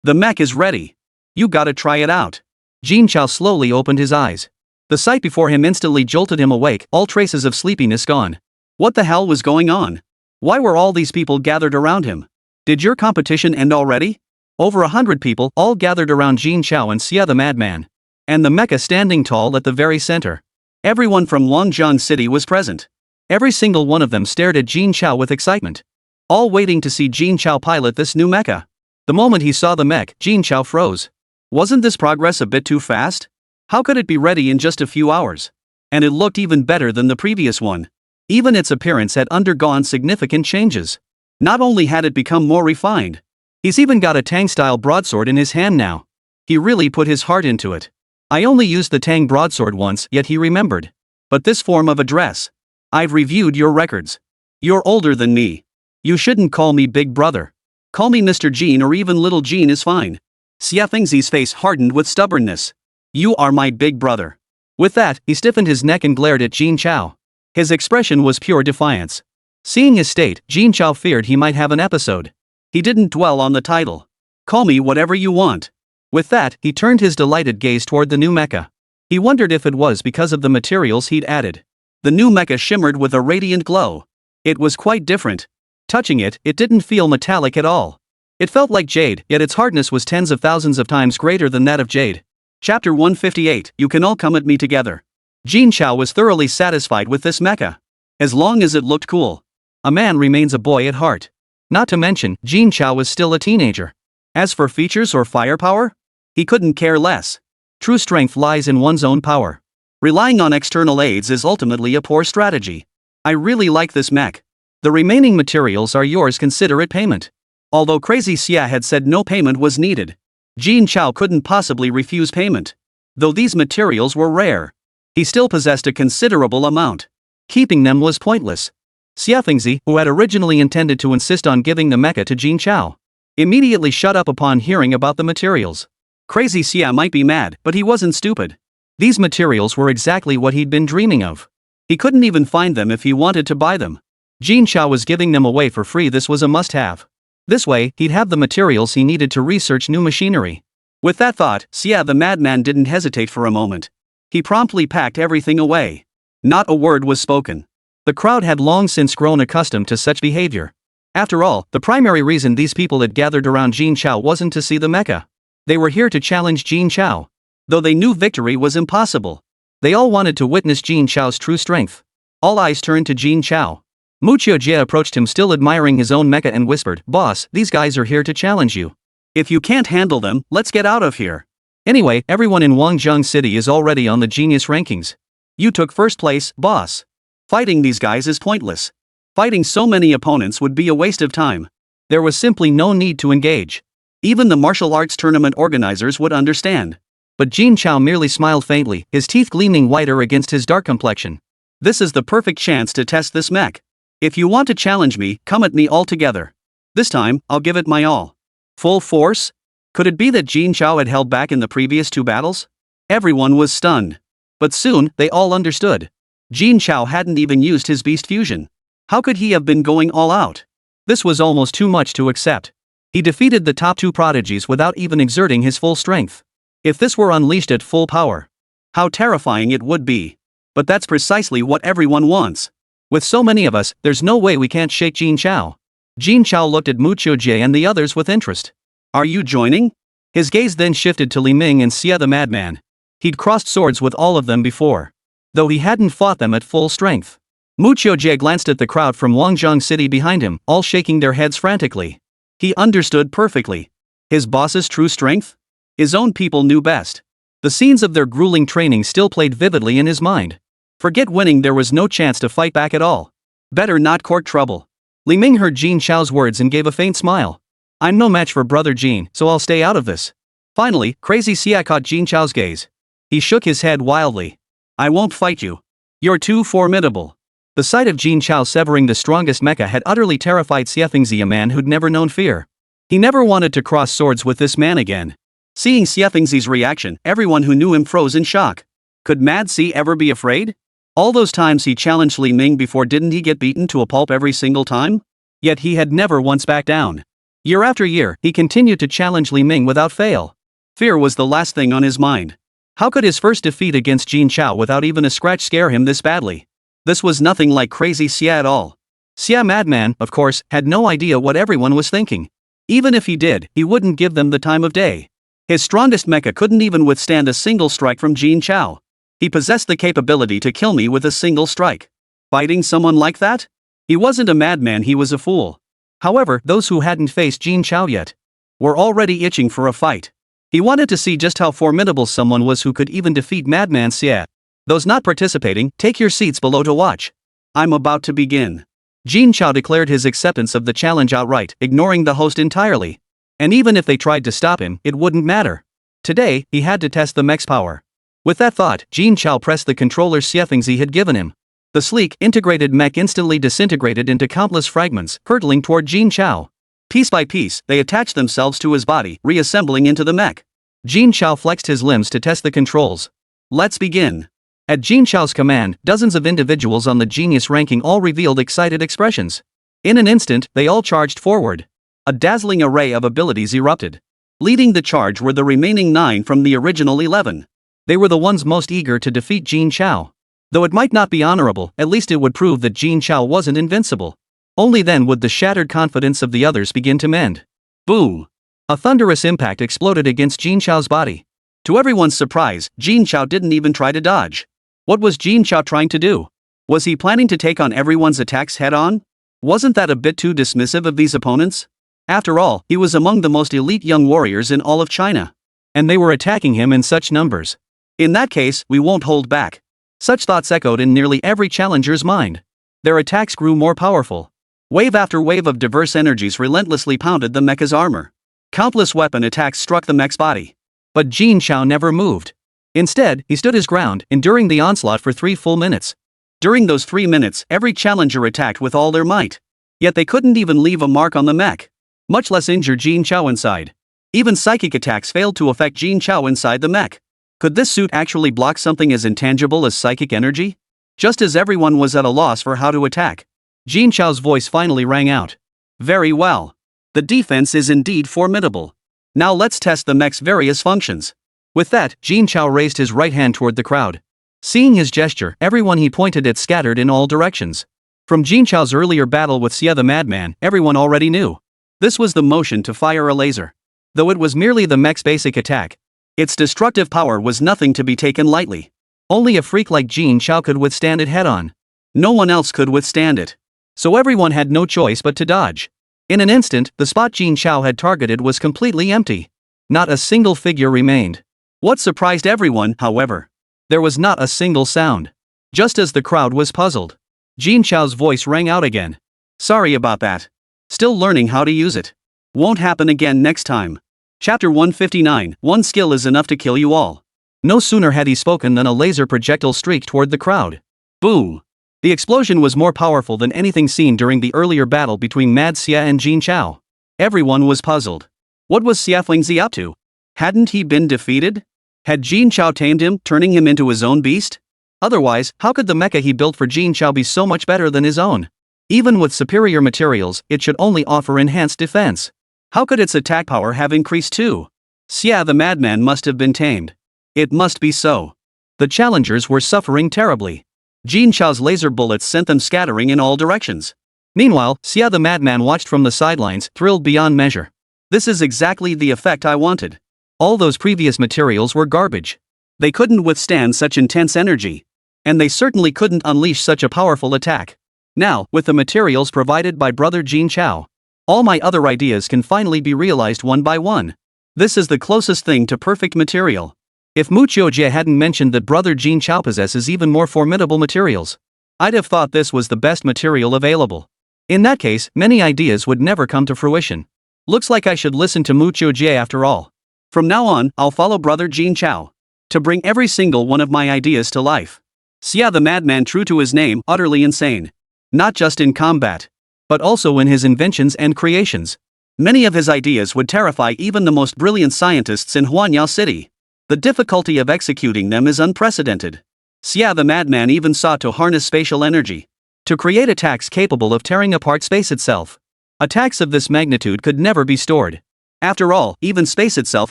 the mech is ready. You gotta try it out. Jin Chao slowly opened his eyes. The sight before him instantly jolted him awake, all traces of sleepiness gone. What the hell was going on? Why were all these people gathered around him? Did your competition end already? Over 100 people, all gathered around Jin Chao and Xia the Madman. And the mecha standing tall at the very center. Everyone from Longjiang City was present. Every single one of them stared at Jin Chao with excitement. All waiting to see Jin Chao pilot this new mecha. The moment he saw the mech, Jin Chao froze. Wasn't this progress a bit too fast? How could it be ready in just a few hours? And it looked even better than the previous one. Even its appearance had undergone significant changes. Not only had it become more refined, he's even got a Tang-style broadsword in his hand now. He really put his heart into it. I only used the Tang broadsword once, yet he remembered. But this form of address. I've reviewed your records. You're older than me. You shouldn't call me Big Brother. Call me Mr. Jean or even Little Jean is fine. Xiafengzi's face hardened with stubbornness. You are my big brother. With that, he stiffened his neck and glared at Jin Chao. His expression was pure defiance. Seeing his state, Jin Chao feared he might have an episode. He didn't dwell on the title. Call me whatever you want. With that, he turned his delighted gaze toward the new mecha. He wondered if it was because of the materials he'd added. The new mecha shimmered with a radiant glow. It was quite different. Touching it, it didn't feel metallic at all. It felt like jade, yet its hardness was tens of thousands of times greater than that of jade. Chapter 158, You Can All Come at Me Together. Jin Chao was thoroughly satisfied with this mecha. As long as it looked cool. A man remains a boy at heart. Not to mention, Jin Chao was still a teenager. As for features or firepower? He couldn't care less. True strength lies in one's own power. Relying on external aids is ultimately a poor strategy. I really like this mech. The remaining materials are yours, consider it payment. Although Crazy Xia had said no payment was needed, Jin Chao couldn't possibly refuse payment. Though these materials were rare, he still possessed a considerable amount. Keeping them was pointless. Xiafengzi, who had originally intended to insist on giving the mecha to Jin Chao, immediately shut up upon hearing about the materials. Crazy Xia might be mad, but he wasn't stupid. These materials were exactly what he'd been dreaming of. He couldn't even find them if he wanted to buy them. Jin Chao was giving them away for free. This was a must-have. This way, he'd have the materials he needed to research new machinery. With that thought, Xia the madman didn't hesitate for a moment. He promptly packed everything away. Not a word was spoken. The crowd had long since grown accustomed to such behavior. After all, the primary reason these people had gathered around Jin Chao wasn't to see the mecha. They were here to challenge Jin Chao. Though they knew victory was impossible, they all wanted to witness Jin Chao's true strength. All eyes turned to Jin Chao. Mucho Jie approached him, still admiring his own mecha, and whispered, "Boss, these guys are here to challenge you. If you can't handle them, let's get out of here. Anyway, everyone in Wangjiang City is already on the genius rankings. You took first place, boss. Fighting these guys is pointless. Fighting so many opponents would be a waste of time." There was simply no need to engage. Even the martial arts tournament organizers would understand. But Jin Chao merely smiled faintly, his teeth gleaming whiter against his dark complexion. This is the perfect chance to test this mech. If you want to challenge me, come at me all together. This time, I'll give it my all. Full force? Could it be that Jin Chao had held back in the previous two battles? Everyone was stunned. But soon, they all understood. Jin Chao hadn't even used his beast fusion. How could he have been going all out? This was almost too much to accept. He defeated the top two prodigies without even exerting his full strength. If this were unleashed at full power, how terrifying it would be. But that's precisely what everyone wants. With so many of us, there's no way we can't shake Jin Chao. Jin Chao looked at Mucho Jie and the others with interest. Are you joining? His gaze then shifted to Li Ming and Xia the madman. He'd crossed swords with all of them before, though he hadn't fought them at full strength. Mucho Jie glanced at the crowd from Wangjiang City behind him, all shaking their heads frantically. He understood perfectly. His boss's true strength? His own people knew best. The scenes of their grueling training still played vividly in his mind. Forget winning, there was no chance to fight back at all. Better not court trouble. Li Ming heard Jin Chao's words and gave a faint smile. I'm no match for brother Jin, so I'll stay out of this. Finally, crazy Xia caught Jin Chao's gaze. He shook his head wildly. I won't fight you. You're too formidable. The sight of Jin Chao severing the strongest mecha had utterly terrified Xiefengzi, a man who'd never known fear. He never wanted to cross swords with this man again. Seeing Xiefengzi's reaction, everyone who knew him froze in shock. Could Mad C ever be afraid? All those times he challenged Li Ming before, didn't he get beaten to a pulp every single time? Yet he had never once backed down. Year after year, he continued to challenge Li Ming without fail. Fear was the last thing on his mind. How could his first defeat against Jin Chao without even a scratch scare him this badly? This was nothing like crazy Xia at all. Xia madman, of course, had no idea what everyone was thinking. Even if he did, he wouldn't give them the time of day. His strongest mecha couldn't even withstand a single strike from Jin Chao. He possessed the capability to kill me with a single strike. Fighting someone like that? He wasn't a madman, he was a fool. However, those who hadn't faced Jin Chao yet were already itching for a fight. He wanted to see just how formidable someone was who could even defeat Madman Xia. Those not participating, take your seats below to watch. I'm about to begin. Jin Chao declared his acceptance of the challenge outright, ignoring the host entirely. And even if they tried to stop him, it wouldn't matter. Today, he had to test the mech's power. With that thought, Jin Chao pressed the controller Xiefengzi had given him. The sleek, integrated mech instantly disintegrated into countless fragments, hurtling toward Jin Chao. Piece by piece, they attached themselves to his body, reassembling into the mech. Jin Chao flexed his limbs to test the controls. Let's begin. At Jin Chao's command, dozens of individuals on the genius ranking all revealed excited expressions. In an instant, they all charged forward. A dazzling array of abilities erupted. Leading the charge were the remaining 9 from the original 11. They were the ones most eager to defeat Jin Chao. Though it might not be honorable, at least it would prove that Jin Chao wasn't invincible. Only then would the shattered confidence of the others begin to mend. Boom! A thunderous impact exploded against Jin Chao's body. To everyone's surprise, Jin Chao didn't even try to dodge. What was Jin Chao trying to do? Was he planning to take on everyone's attacks head-on? Wasn't that a bit too dismissive of these opponents? After all, he was among the most elite young warriors in all of China. And they were attacking him in such numbers. In that case, we won't hold back. Such thoughts echoed in nearly every challenger's mind. Their attacks grew more powerful. Wave after wave of diverse energies relentlessly pounded the mecha's armor. Countless weapon attacks struck the mech's body. But Jin Chao never moved. Instead, he stood his ground, enduring the onslaught for 3 full minutes. During those 3 minutes, every challenger attacked with all their might. Yet they couldn't even leave a mark on the mech, much less injure Jin Chao inside. Even psychic attacks failed to affect Jin Chao inside the mech. Could this suit actually block something as intangible as psychic energy? Just as everyone was at a loss for how to attack, Jin Chao's voice finally rang out. Very well. The defense is indeed formidable. Now let's test the mech's various functions. With that, Jin Chao raised his right hand toward the crowd. Seeing his gesture, everyone he pointed at scattered in all directions. From Jin Chao's earlier battle with Xia the Madman, everyone already knew. This was the motion to fire a laser. Though it was merely the mech's basic attack, its destructive power was nothing to be taken lightly. Only a freak like Jin Chao could withstand it head-on. No one else could withstand it. So everyone had no choice but to dodge. In an instant, the spot Jin Chao had targeted was completely empty. Not a single figure remained. What surprised everyone, however, there was not a single sound. Just as the crowd was puzzled, Jin Chao's voice rang out again. Sorry about that. Still learning how to use it. Won't happen again next time. Chapter 159, one skill is enough to kill you all. No sooner had he spoken than a laser projectile streaked toward the crowd. Boom! The explosion was more powerful than anything seen during the earlier battle between Mad Xia and Jin Chao. Everyone was puzzled. What was Xiafling Zi up to? Hadn't he been defeated? Had Jin Chao tamed him, turning him into his own beast? Otherwise, how could the mecha he built for Jin Chao be so much better than his own? Even with superior materials, it should only offer enhanced defense. How could its attack power have increased too? Xia the Madman must have been tamed. It must be so. The challengers were suffering terribly. Jin Chao's laser bullets sent them scattering in all directions. Meanwhile, Xia the Madman watched from the sidelines, thrilled beyond measure. This is exactly the effect I wanted. All those previous materials were garbage. They couldn't withstand such intense energy. And they certainly couldn't unleash such a powerful attack. Now, with the materials provided by brother Jin Chao, all my other ideas can finally be realized one by one. This is the closest thing to perfect material. If Mu Qiujie hadn't mentioned that brother Jin Chao possesses even more formidable materials, I'd have thought this was the best material available. In that case, many ideas would never come to fruition. Looks like I should listen to Mu Qiujie after all. From now on, I'll follow brother Jin Chao to bring every single one of my ideas to life. Xia the Madman, true to his name, utterly insane. Not just in combat, but also in his inventions and creations. Many of his ideas would terrify even the most brilliant scientists in Huanyao City. The difficulty of executing them is unprecedented. Xia the Madman even sought to harness spatial energy to create attacks capable of tearing apart space itself. Attacks of this magnitude could never be stored. After all, even space itself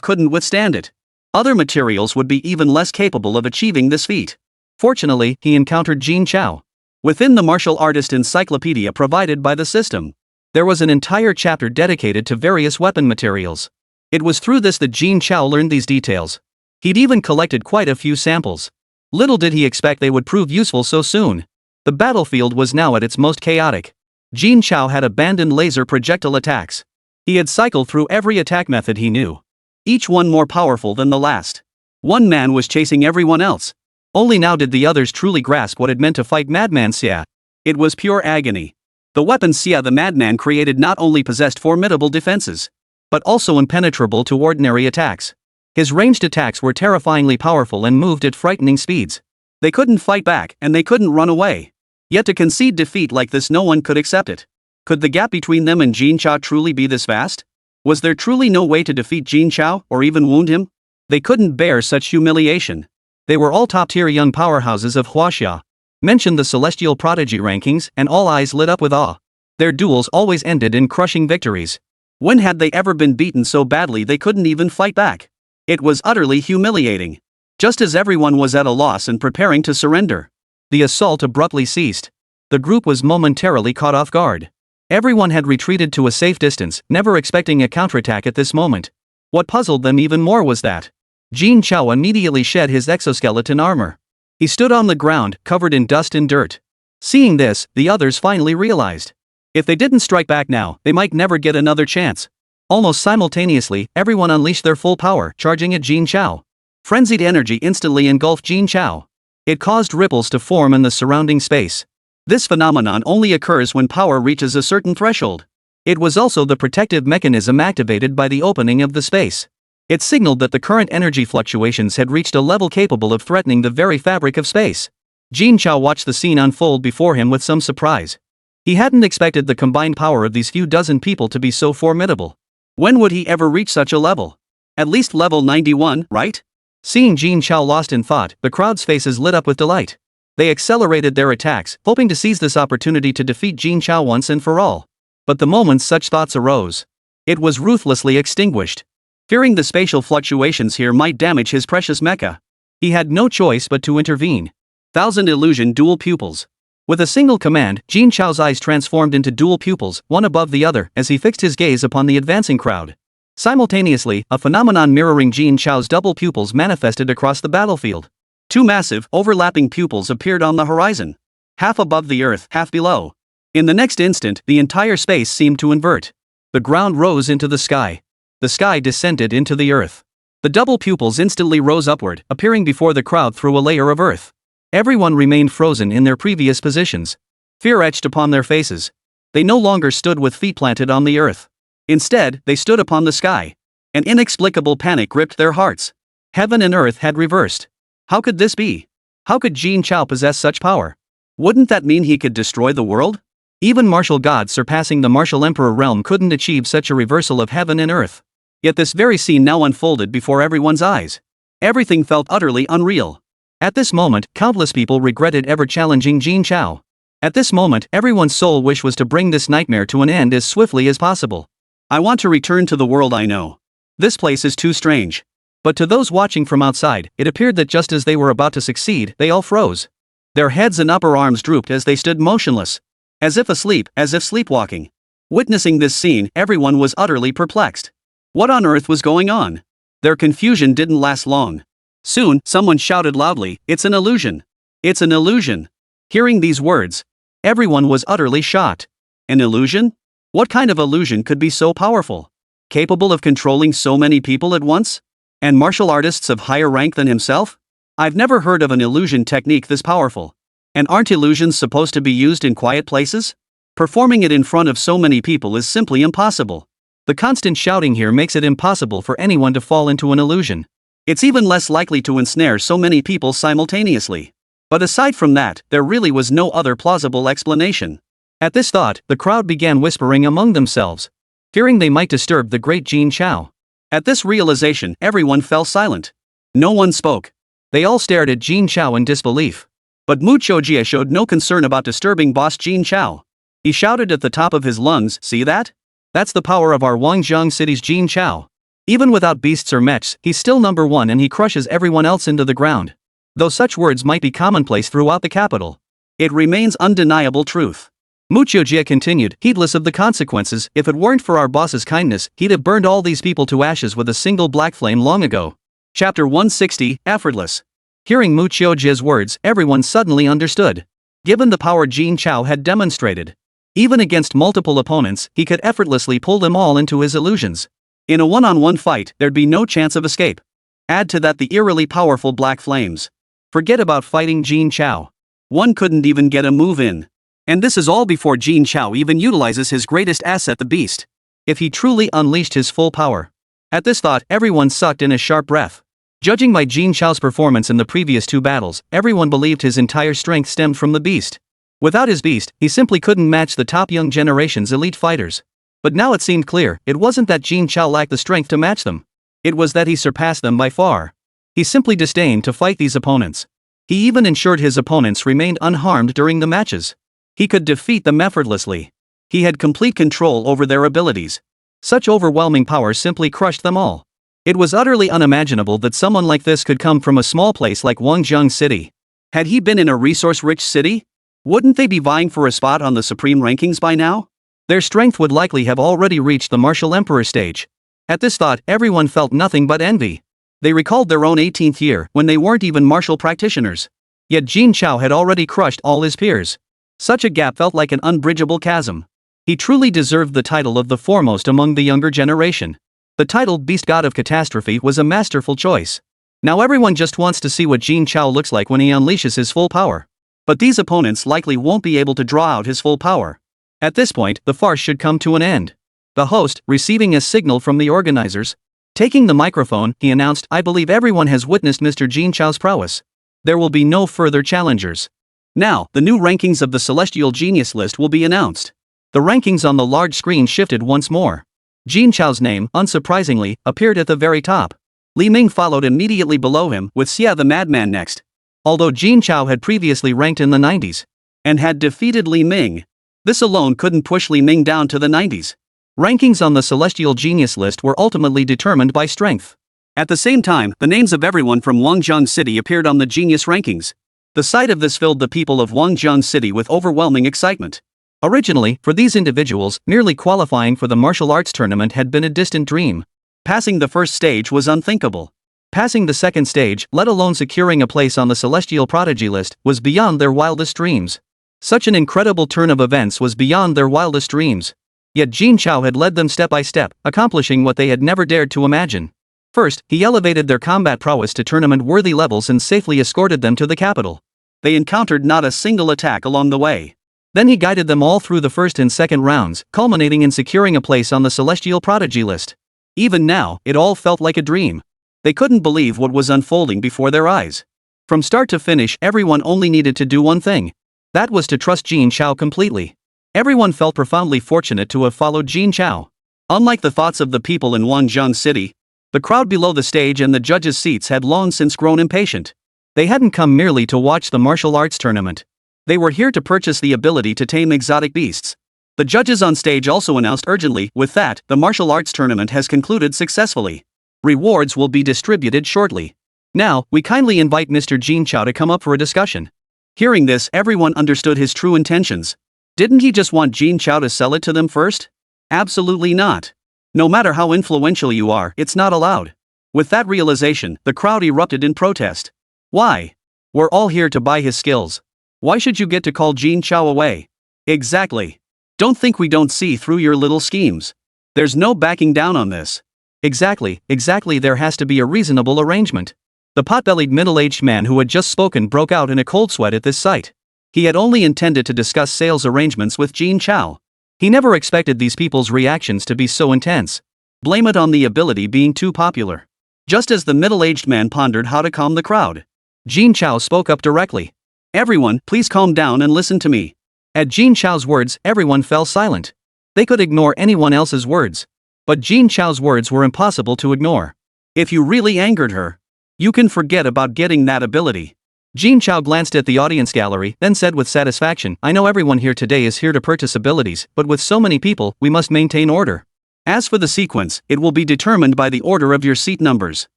couldn't withstand it. Other materials would be even less capable of achieving this feat. Fortunately, he encountered Jin Chao. Within the martial artist encyclopedia provided by the system, there was an entire chapter dedicated to various weapon materials. It was through this that Jin Chao learned these details. He'd even collected quite a few samples. Little did he expect they would prove useful so soon. The battlefield was now at its most chaotic. Jin Chao had abandoned laser projectile attacks. He had cycled through every attack method he knew, each one more powerful than the last. One man was chasing everyone else. Only now did the others truly grasp what it meant to fight Madman Xia. It was pure agony. The weapon Xia the Madman created not only possessed formidable defenses, but also impenetrable to ordinary attacks. His ranged attacks were terrifyingly powerful and moved at frightening speeds. They couldn't fight back and they couldn't run away. Yet to concede defeat like this, no one could accept it. Could the gap between them and Jin Chao truly be this vast? Was there truly no way to defeat Jin Chao or even wound him? They couldn't bear such humiliation. They were all top-tier young powerhouses of Huaxia. Mention the celestial prodigy rankings and all eyes lit up with awe. Their duels always ended in crushing victories. When had they ever been beaten so badly they couldn't even fight back? It was utterly humiliating. Just as everyone was at a loss and preparing to surrender, the assault abruptly ceased. The group was momentarily caught off guard. Everyone had retreated to a safe distance, never expecting a counterattack at this moment. What puzzled them even more was that Jin Chao immediately shed his exoskeleton armor. He stood on the ground, covered in dust and dirt. Seeing this, the others finally realized, if they didn't strike back now, they might never get another chance. Almost simultaneously, everyone unleashed their full power, charging at Jin Chao. Frenzied energy instantly engulfed Jin Chao. It caused ripples to form in the surrounding space. This phenomenon only occurs when power reaches a certain threshold. It was also the protective mechanism activated by the opening of the space. It signaled that the current energy fluctuations had reached a level capable of threatening the very fabric of space. Jin Chao watched the scene unfold before him with some surprise. He hadn't expected the combined power of these few dozen people to be so formidable. When would he ever reach such a level? At least level 91, right? Seeing Jin Chao lost in thought, the crowd's faces lit up with delight. They accelerated their attacks, hoping to seize this opportunity to defeat Jin Chao once and for all. But the moment such thoughts arose, it was ruthlessly extinguished. fearing the spatial fluctuations here might damage his precious mecha. He had no choice but to intervene. 1000 illusion dual pupils. With a single command, Jin Chao's eyes transformed into dual pupils, one above the other, as he fixed his gaze upon the advancing crowd. Simultaneously, a phenomenon mirroring Jin Chao's double pupils manifested across the battlefield. Two massive, overlapping pupils appeared on the horizon. Half above the earth, half below. In the next instant, the entire space seemed to invert. The ground rose into the sky. The sky descended into the earth. The double pupils instantly rose upward, appearing before the crowd through a layer of earth. Everyone remained frozen in their previous positions. Fear etched upon their faces. They no longer stood with feet planted on the earth. Instead, they stood upon the sky. An inexplicable panic gripped their hearts. Heaven and earth had reversed. How could this be? How could Jin Chao possess such power? Wouldn't that mean he could destroy the world? Even martial gods surpassing the martial emperor realm couldn't achieve such a reversal of heaven and earth. Yet this very scene now unfolded before everyone's eyes. Everything felt utterly unreal. At this moment, countless people regretted ever challenging Jin Chao. At this moment, everyone's sole wish was to bring this nightmare to an end as swiftly as possible. I want to return to the world I know. This place is too strange. But to those watching from outside, it appeared that just as they were about to succeed, they all froze. Their heads and upper arms drooped as they stood motionless. As if asleep, as if sleepwalking. Witnessing this scene, everyone was utterly perplexed. What on earth was going on? Their confusion didn't last long. Soon, someone shouted loudly, "It's an illusion! It's an illusion!" Hearing these words, everyone was utterly shocked. An illusion? What kind of illusion could be so powerful? Capable of controlling so many people at once? And martial artists of higher rank than himself? I've never heard of an illusion technique this powerful. And aren't illusions supposed to be used in quiet places? Performing it in front of so many people is simply impossible. The constant shouting here makes it impossible for anyone to fall into an illusion. It's even less likely to ensnare so many people simultaneously. But aside from that, there really was no other plausible explanation. At this thought, the crowd began whispering among themselves, fearing they might disturb the great Jin Chao. At this realization, everyone fell silent. No one spoke. They all stared at Jin Chao in disbelief. But Mu Choujie showed no concern about disturbing boss Jin Chao. He shouted at the top of his lungs, "See that? That's the power of our Wangjiang city's Jin Chao. Even without beasts or mechs, he's still number one and he crushes everyone else into the ground." Though such words might be commonplace throughout the capital, it remains undeniable truth. Mu Choujie continued, heedless of the consequences, "If it weren't for our boss's kindness, he'd have burned all these people to ashes with a single black flame long ago." Chapter 160, Effortless. Hearing Mu Choujie's words, everyone suddenly understood. Given the power Jin Chao had demonstrated, even against multiple opponents, he could effortlessly pull them all into his illusions. In a one-on-one fight, there'd be no chance of escape. Add to that the eerily powerful black flames. Forget about fighting Jin Chao. One couldn't even get a move in. And this is all before Jin Chao even utilizes his greatest asset, the beast. If he truly unleashed his full power. At this thought, everyone sucked in a sharp breath. Judging by Jin Chao's performance in the previous two battles, everyone believed his entire strength stemmed from the beast. Without his beast, he simply couldn't match the top young generation's elite fighters. But now it seemed clear, it wasn't that Jin Chao lacked the strength to match them. It was that he surpassed them by far. He simply disdained to fight these opponents. He even ensured his opponents remained unharmed during the matches. He could defeat them effortlessly. He had complete control over their abilities. Such overwhelming power simply crushed them all. It was utterly unimaginable that someone like this could come from a small place like Wangjiang City. Had he been in a resource-rich city? Wouldn't they be vying for a spot on the supreme rankings by now? Their strength would likely have already reached the martial emperor stage. At this thought, everyone felt nothing but envy. They recalled their own 18th year, when they weren't even martial practitioners. Yet Jin Chao had already crushed all his peers. Such a gap felt like an unbridgeable chasm. He truly deserved the title of the foremost among the younger generation. The title Beast God of Catastrophe was a masterful choice. Now everyone just wants to see what Jin Chao looks like when he unleashes his full power. But these opponents likely won't be able to draw out his full power. At this point, the farce should come to an end. The host, receiving a signal from the organizers, taking the microphone, he announced, "I believe everyone has witnessed Mr. Jin Chao's prowess. There will be no further challengers. Now, the new rankings of the Celestial Genius list will be announced." The rankings on the large screen shifted once more. Jin Chao's name, unsurprisingly, appeared at the very top. Li Ming followed immediately below him, with Xia the Madman next. Although Jin Chao had previously ranked in the 90s and had defeated Li Ming, this alone couldn't push Li Ming down to the 90s. Rankings on the Celestial Genius list were ultimately determined by strength. At the same time, the names of everyone from Wangjiang City appeared on the Genius rankings. The sight of this filled the people of Wangjiang City with overwhelming excitement. Originally, for these individuals, merely qualifying for the martial arts tournament had been a distant dream. Passing the first stage was unthinkable. Passing the second stage, let alone securing a place on the Celestial Prodigy list, was beyond their wildest dreams. Such an incredible turn of events was beyond their wildest dreams. Yet Jin Chao had led them step by step, accomplishing what they had never dared to imagine. First, he elevated their combat prowess to tournament-worthy levels and safely escorted them to the capital. They encountered not a single attack along the way. Then he guided them all through the first and second rounds, culminating in securing a place on the Celestial Prodigy list. Even now, it all felt like a dream. They couldn't believe what was unfolding before their eyes. From start to finish, everyone only needed to do one thing. That was to trust Jin Chao completely. Everyone felt profoundly fortunate to have followed Jin Chao. Unlike the thoughts of the people in Wangjiang City, the crowd below the stage and the judges' seats had long since grown impatient. They hadn't come merely to watch the martial arts tournament. They were here to purchase the ability to tame exotic beasts. The judges on stage also announced urgently, "With that, the martial arts tournament has concluded successfully. Rewards will be distributed shortly. Now, we kindly invite Mr. Jin Chao to come up for a discussion." Hearing this, everyone understood his true intentions. Didn't he just want Jin Chao to sell it to them first? Absolutely not. No matter how influential you are, it's not allowed. With that realization, the crowd erupted in protest. Why? We're all here to buy his skills. Why should you get to call Jin Chao away? Exactly. Don't think we don't see through your little schemes. There's no backing down on this. Exactly, there has to be a reasonable arrangement. The pot-bellied middle-aged man who had just spoken broke out in a cold sweat at this sight. He had only intended to discuss sales arrangements with Jin Chao. He never expected these people's reactions to be so intense. Blame it on the ability being too popular. Just as the middle-aged man pondered how to calm the crowd, Jin Chao spoke up directly. "Everyone, please calm down and listen to me." At Jin Chao's words, everyone fell silent. They could ignore anyone else's words. But Jin Chao's words were impossible to ignore. If you really angered her, you can forget about getting that ability. Jin Chao glanced at the audience gallery, then said with satisfaction, "I know everyone here today is here to purchase abilities, but with so many people, we must maintain order. As for the sequence, it will be determined by the order of your seat numbers.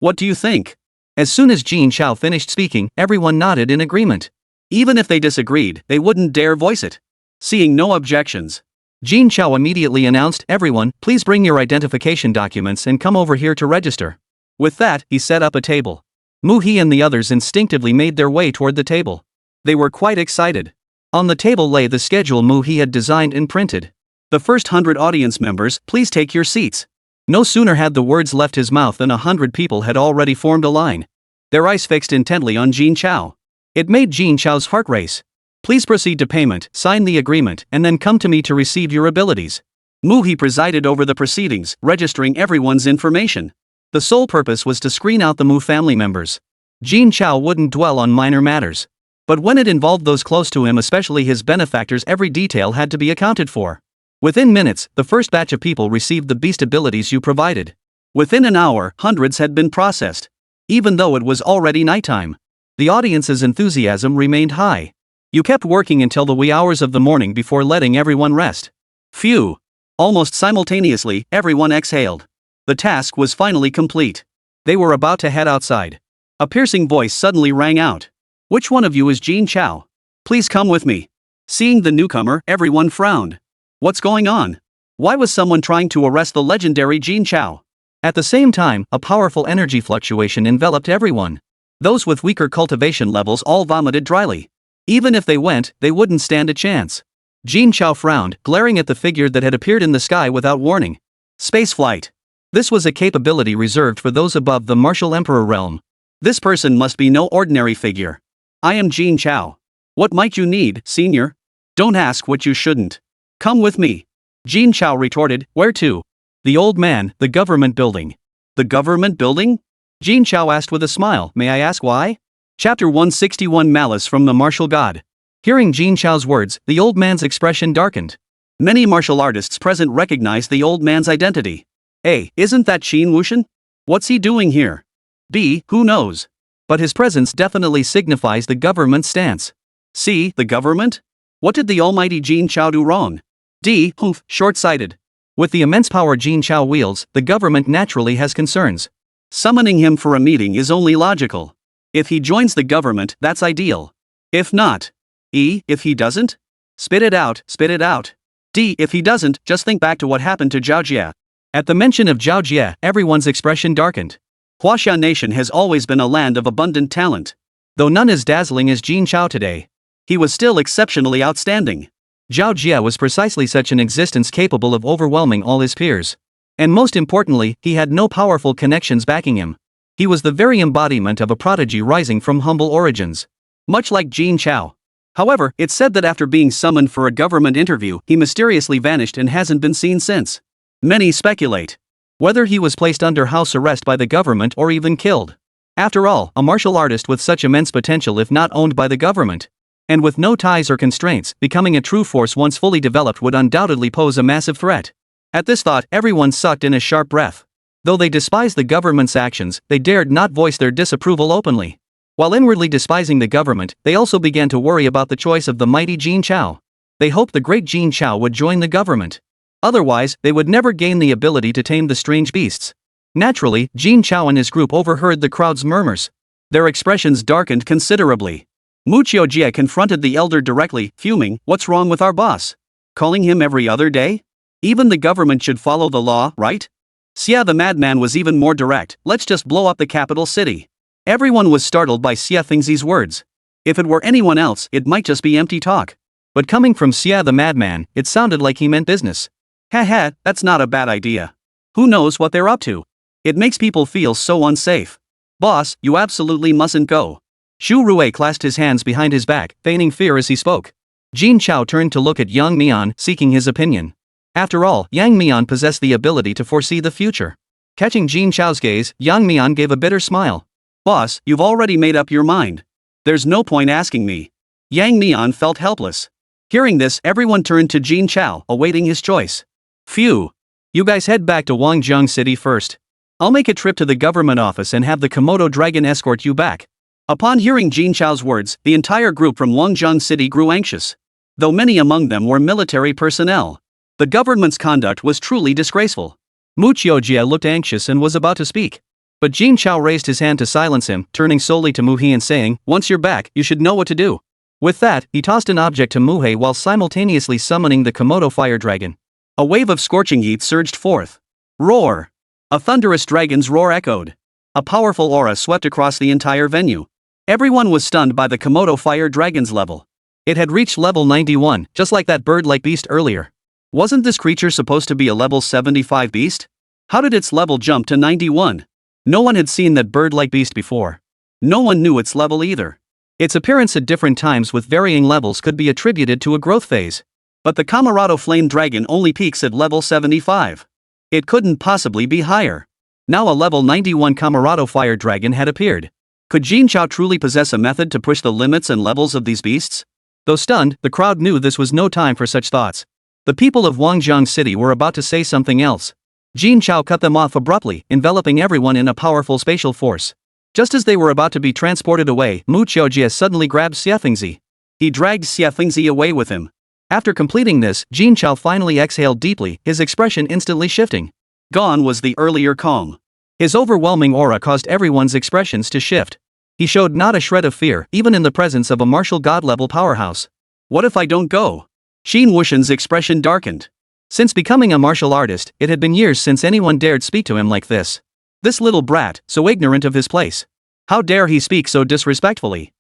What do you think?" As soon as Jin Chao finished speaking, everyone nodded in agreement. Even if they disagreed, they wouldn't dare voice it. Seeing no objections, Jin Chao immediately announced, "Everyone, please bring your identification documents and come over here to register." With that, he set up a table. Mu He and the others instinctively made their way toward the table. They were quite excited. On the table lay the schedule Mu He had designed and printed. "The first 100 audience members, please take your seats." No sooner had the words left his mouth than 100 people had already formed a line. Their eyes fixed intently on Jin Chao. It made Jin Chao's heart race. "Please proceed to payment, sign the agreement, and then come to me to receive your abilities." Mu He presided over the proceedings, registering everyone's information. The sole purpose was to screen out the Mu family members. Jin Chao wouldn't dwell on minor matters. But when it involved those close to him, especially his benefactors, every detail had to be accounted for. Within minutes, the first batch of people received the beast abilities you provided. Within an hour, hundreds had been processed. Even though it was already nighttime, the audience's enthusiasm remained high. You kept working until the wee hours of the morning before letting everyone rest. Phew! Almost simultaneously, everyone exhaled. The task was finally complete. They were about to head outside. A piercing voice suddenly rang out. "Which one of you is Jin Chao? Please come with me." Seeing the newcomer, everyone frowned. What's going on? Why was someone trying to arrest the legendary Jin Chao? At the same time, a powerful energy fluctuation enveloped everyone. Those with weaker cultivation levels all vomited dryly. Even if they went, they wouldn't stand a chance. Jin Chao frowned, glaring at the figure that had appeared in the sky without warning. Spaceflight. This was a capability reserved for those above the martial emperor realm. This person must be no ordinary figure. "I am Jin Chao. What might you need, senior? Don't ask what you shouldn't. Come with me." Jin Chao retorted, "Where to?" "The old man, the government building." "The government building?" Jin Chao asked with a smile, "May I ask why?" Chapter 161 Malice from the Martial God. Hearing Jin Chao's words, the old man's expression darkened. Many martial artists present recognized the old man's identity. A. Isn't that Qin Wuxian? What's he doing here? B. Who knows? But his presence definitely signifies the government's stance. C. The government? What did the almighty Jin Chao do wrong? D. Humph, short-sighted. With the immense power Jin Chao wields, the government naturally has concerns. Summoning him for a meeting is only logical. If he joins the government, that's ideal. If not. E. If he doesn't? Spit it out, spit it out. D. If he doesn't, just think back to what happened to Zhao Jie. At the mention of Zhao Jie, everyone's expression darkened. Huaxia Nation has always been a land of abundant talent. Though none as dazzling as Jin Chao today, he was still exceptionally outstanding. Zhao Jie was precisely such an existence capable of overwhelming all his peers. And most importantly, he had no powerful connections backing him. He was the very embodiment of a prodigy rising from humble origins. Much like Jin Chao. However, it's said that after being summoned for a government interview, he mysteriously vanished and hasn't been seen since. Many speculate whether he was placed under house arrest by the government or even killed. After all, a martial artist with such immense potential, if not owned by the government, and with no ties or constraints, becoming a true force once fully developed would undoubtedly pose a massive threat. At this thought, everyone sucked in a sharp breath. Though they despised the government's actions, they dared not voice their disapproval openly. While inwardly despising the government, they also began to worry about the choice of the mighty Jin Chao. They hoped the great Jin Chao would join the government. Otherwise, they would never gain the ability to tame the strange beasts. Naturally, Jin Chao and his group overheard the crowd's murmurs. Their expressions darkened considerably. Mu Qiujie confronted the elder directly, fuming, "What's wrong with our boss? Calling him every other day? Even the government should follow the law, right?" Xia the madman was even more direct, "Let's just blow up the capital city." Everyone was startled by Xia Fengzi's words. If it were anyone else, it might just be empty talk. But coming from Xia the madman, it sounded like he meant business. Haha, that's not a bad idea. Who knows what they're up to? It makes people feel so unsafe. Boss, you absolutely mustn't go. Xu Rui clasped his hands behind his back, feigning fear as he spoke. Jin Chao turned to look at Yang Mian, seeking his opinion. After all, Yang Mian possessed the ability to foresee the future. Catching Jin Chao's gaze, Yang Mian gave a bitter smile. Boss, you've already made up your mind. There's no point asking me. Yang Mian felt helpless. Hearing this, everyone turned to Jin Chao, awaiting his choice. Phew. You guys head back to Wangjiang City first. I'll make a trip to the government office and have the Komodo dragon escort you back. Upon hearing Jin Chao's words, the entire group from Wangjiang City grew anxious. Though many among them were military personnel, the government's conduct was truly disgraceful. Mu Qiujie looked anxious and was about to speak. But Jin Chao raised his hand to silence him, turning solely to Mu He and saying, "Once you're back, you should know what to do." With that, he tossed an object to Mu He while simultaneously summoning the Komodo fire dragon. A wave of scorching heat surged forth. Roar! A thunderous dragon's roar echoed. A powerful aura swept across the entire venue. Everyone was stunned by the Komodo fire dragon's level. It had reached level 91, just like that bird-like beast earlier. Wasn't this creature supposed to be a level 75 beast? How did its level jump to 91? No one had seen that bird-like beast before. No one knew its level either. Its appearance at different times with varying levels could be attributed to a growth phase. But the Camarado Flame Dragon only peaks at level 75. It couldn't possibly be higher. Now a level 91 Camarado Fire Dragon had appeared. Could Jin Chao truly possess a method to push the limits and levels of these beasts? Though stunned, the crowd knew this was no time for such thoughts. The people of Wangjiang City were about to say something else. Jin Chao cut them off abruptly, enveloping everyone in a powerful spatial force. Just as they were about to be transported away, Mu Qiujie suddenly grabbed Xia Fengzi. He dragged Xia Fengzi away with him. After completing this, Jin Chao finally exhaled deeply, his expression instantly shifting. Gone was the earlier calm. His overwhelming aura caused everyone's expressions to shift. He showed not a shred of fear, even in the presence of a martial god-level powerhouse. What if I don't go? Xin Wushan's expression darkened. Since becoming a martial artist, it had been years since anyone dared speak to him like this. This little brat, so ignorant of his place. How dare he speak so disrespectfully?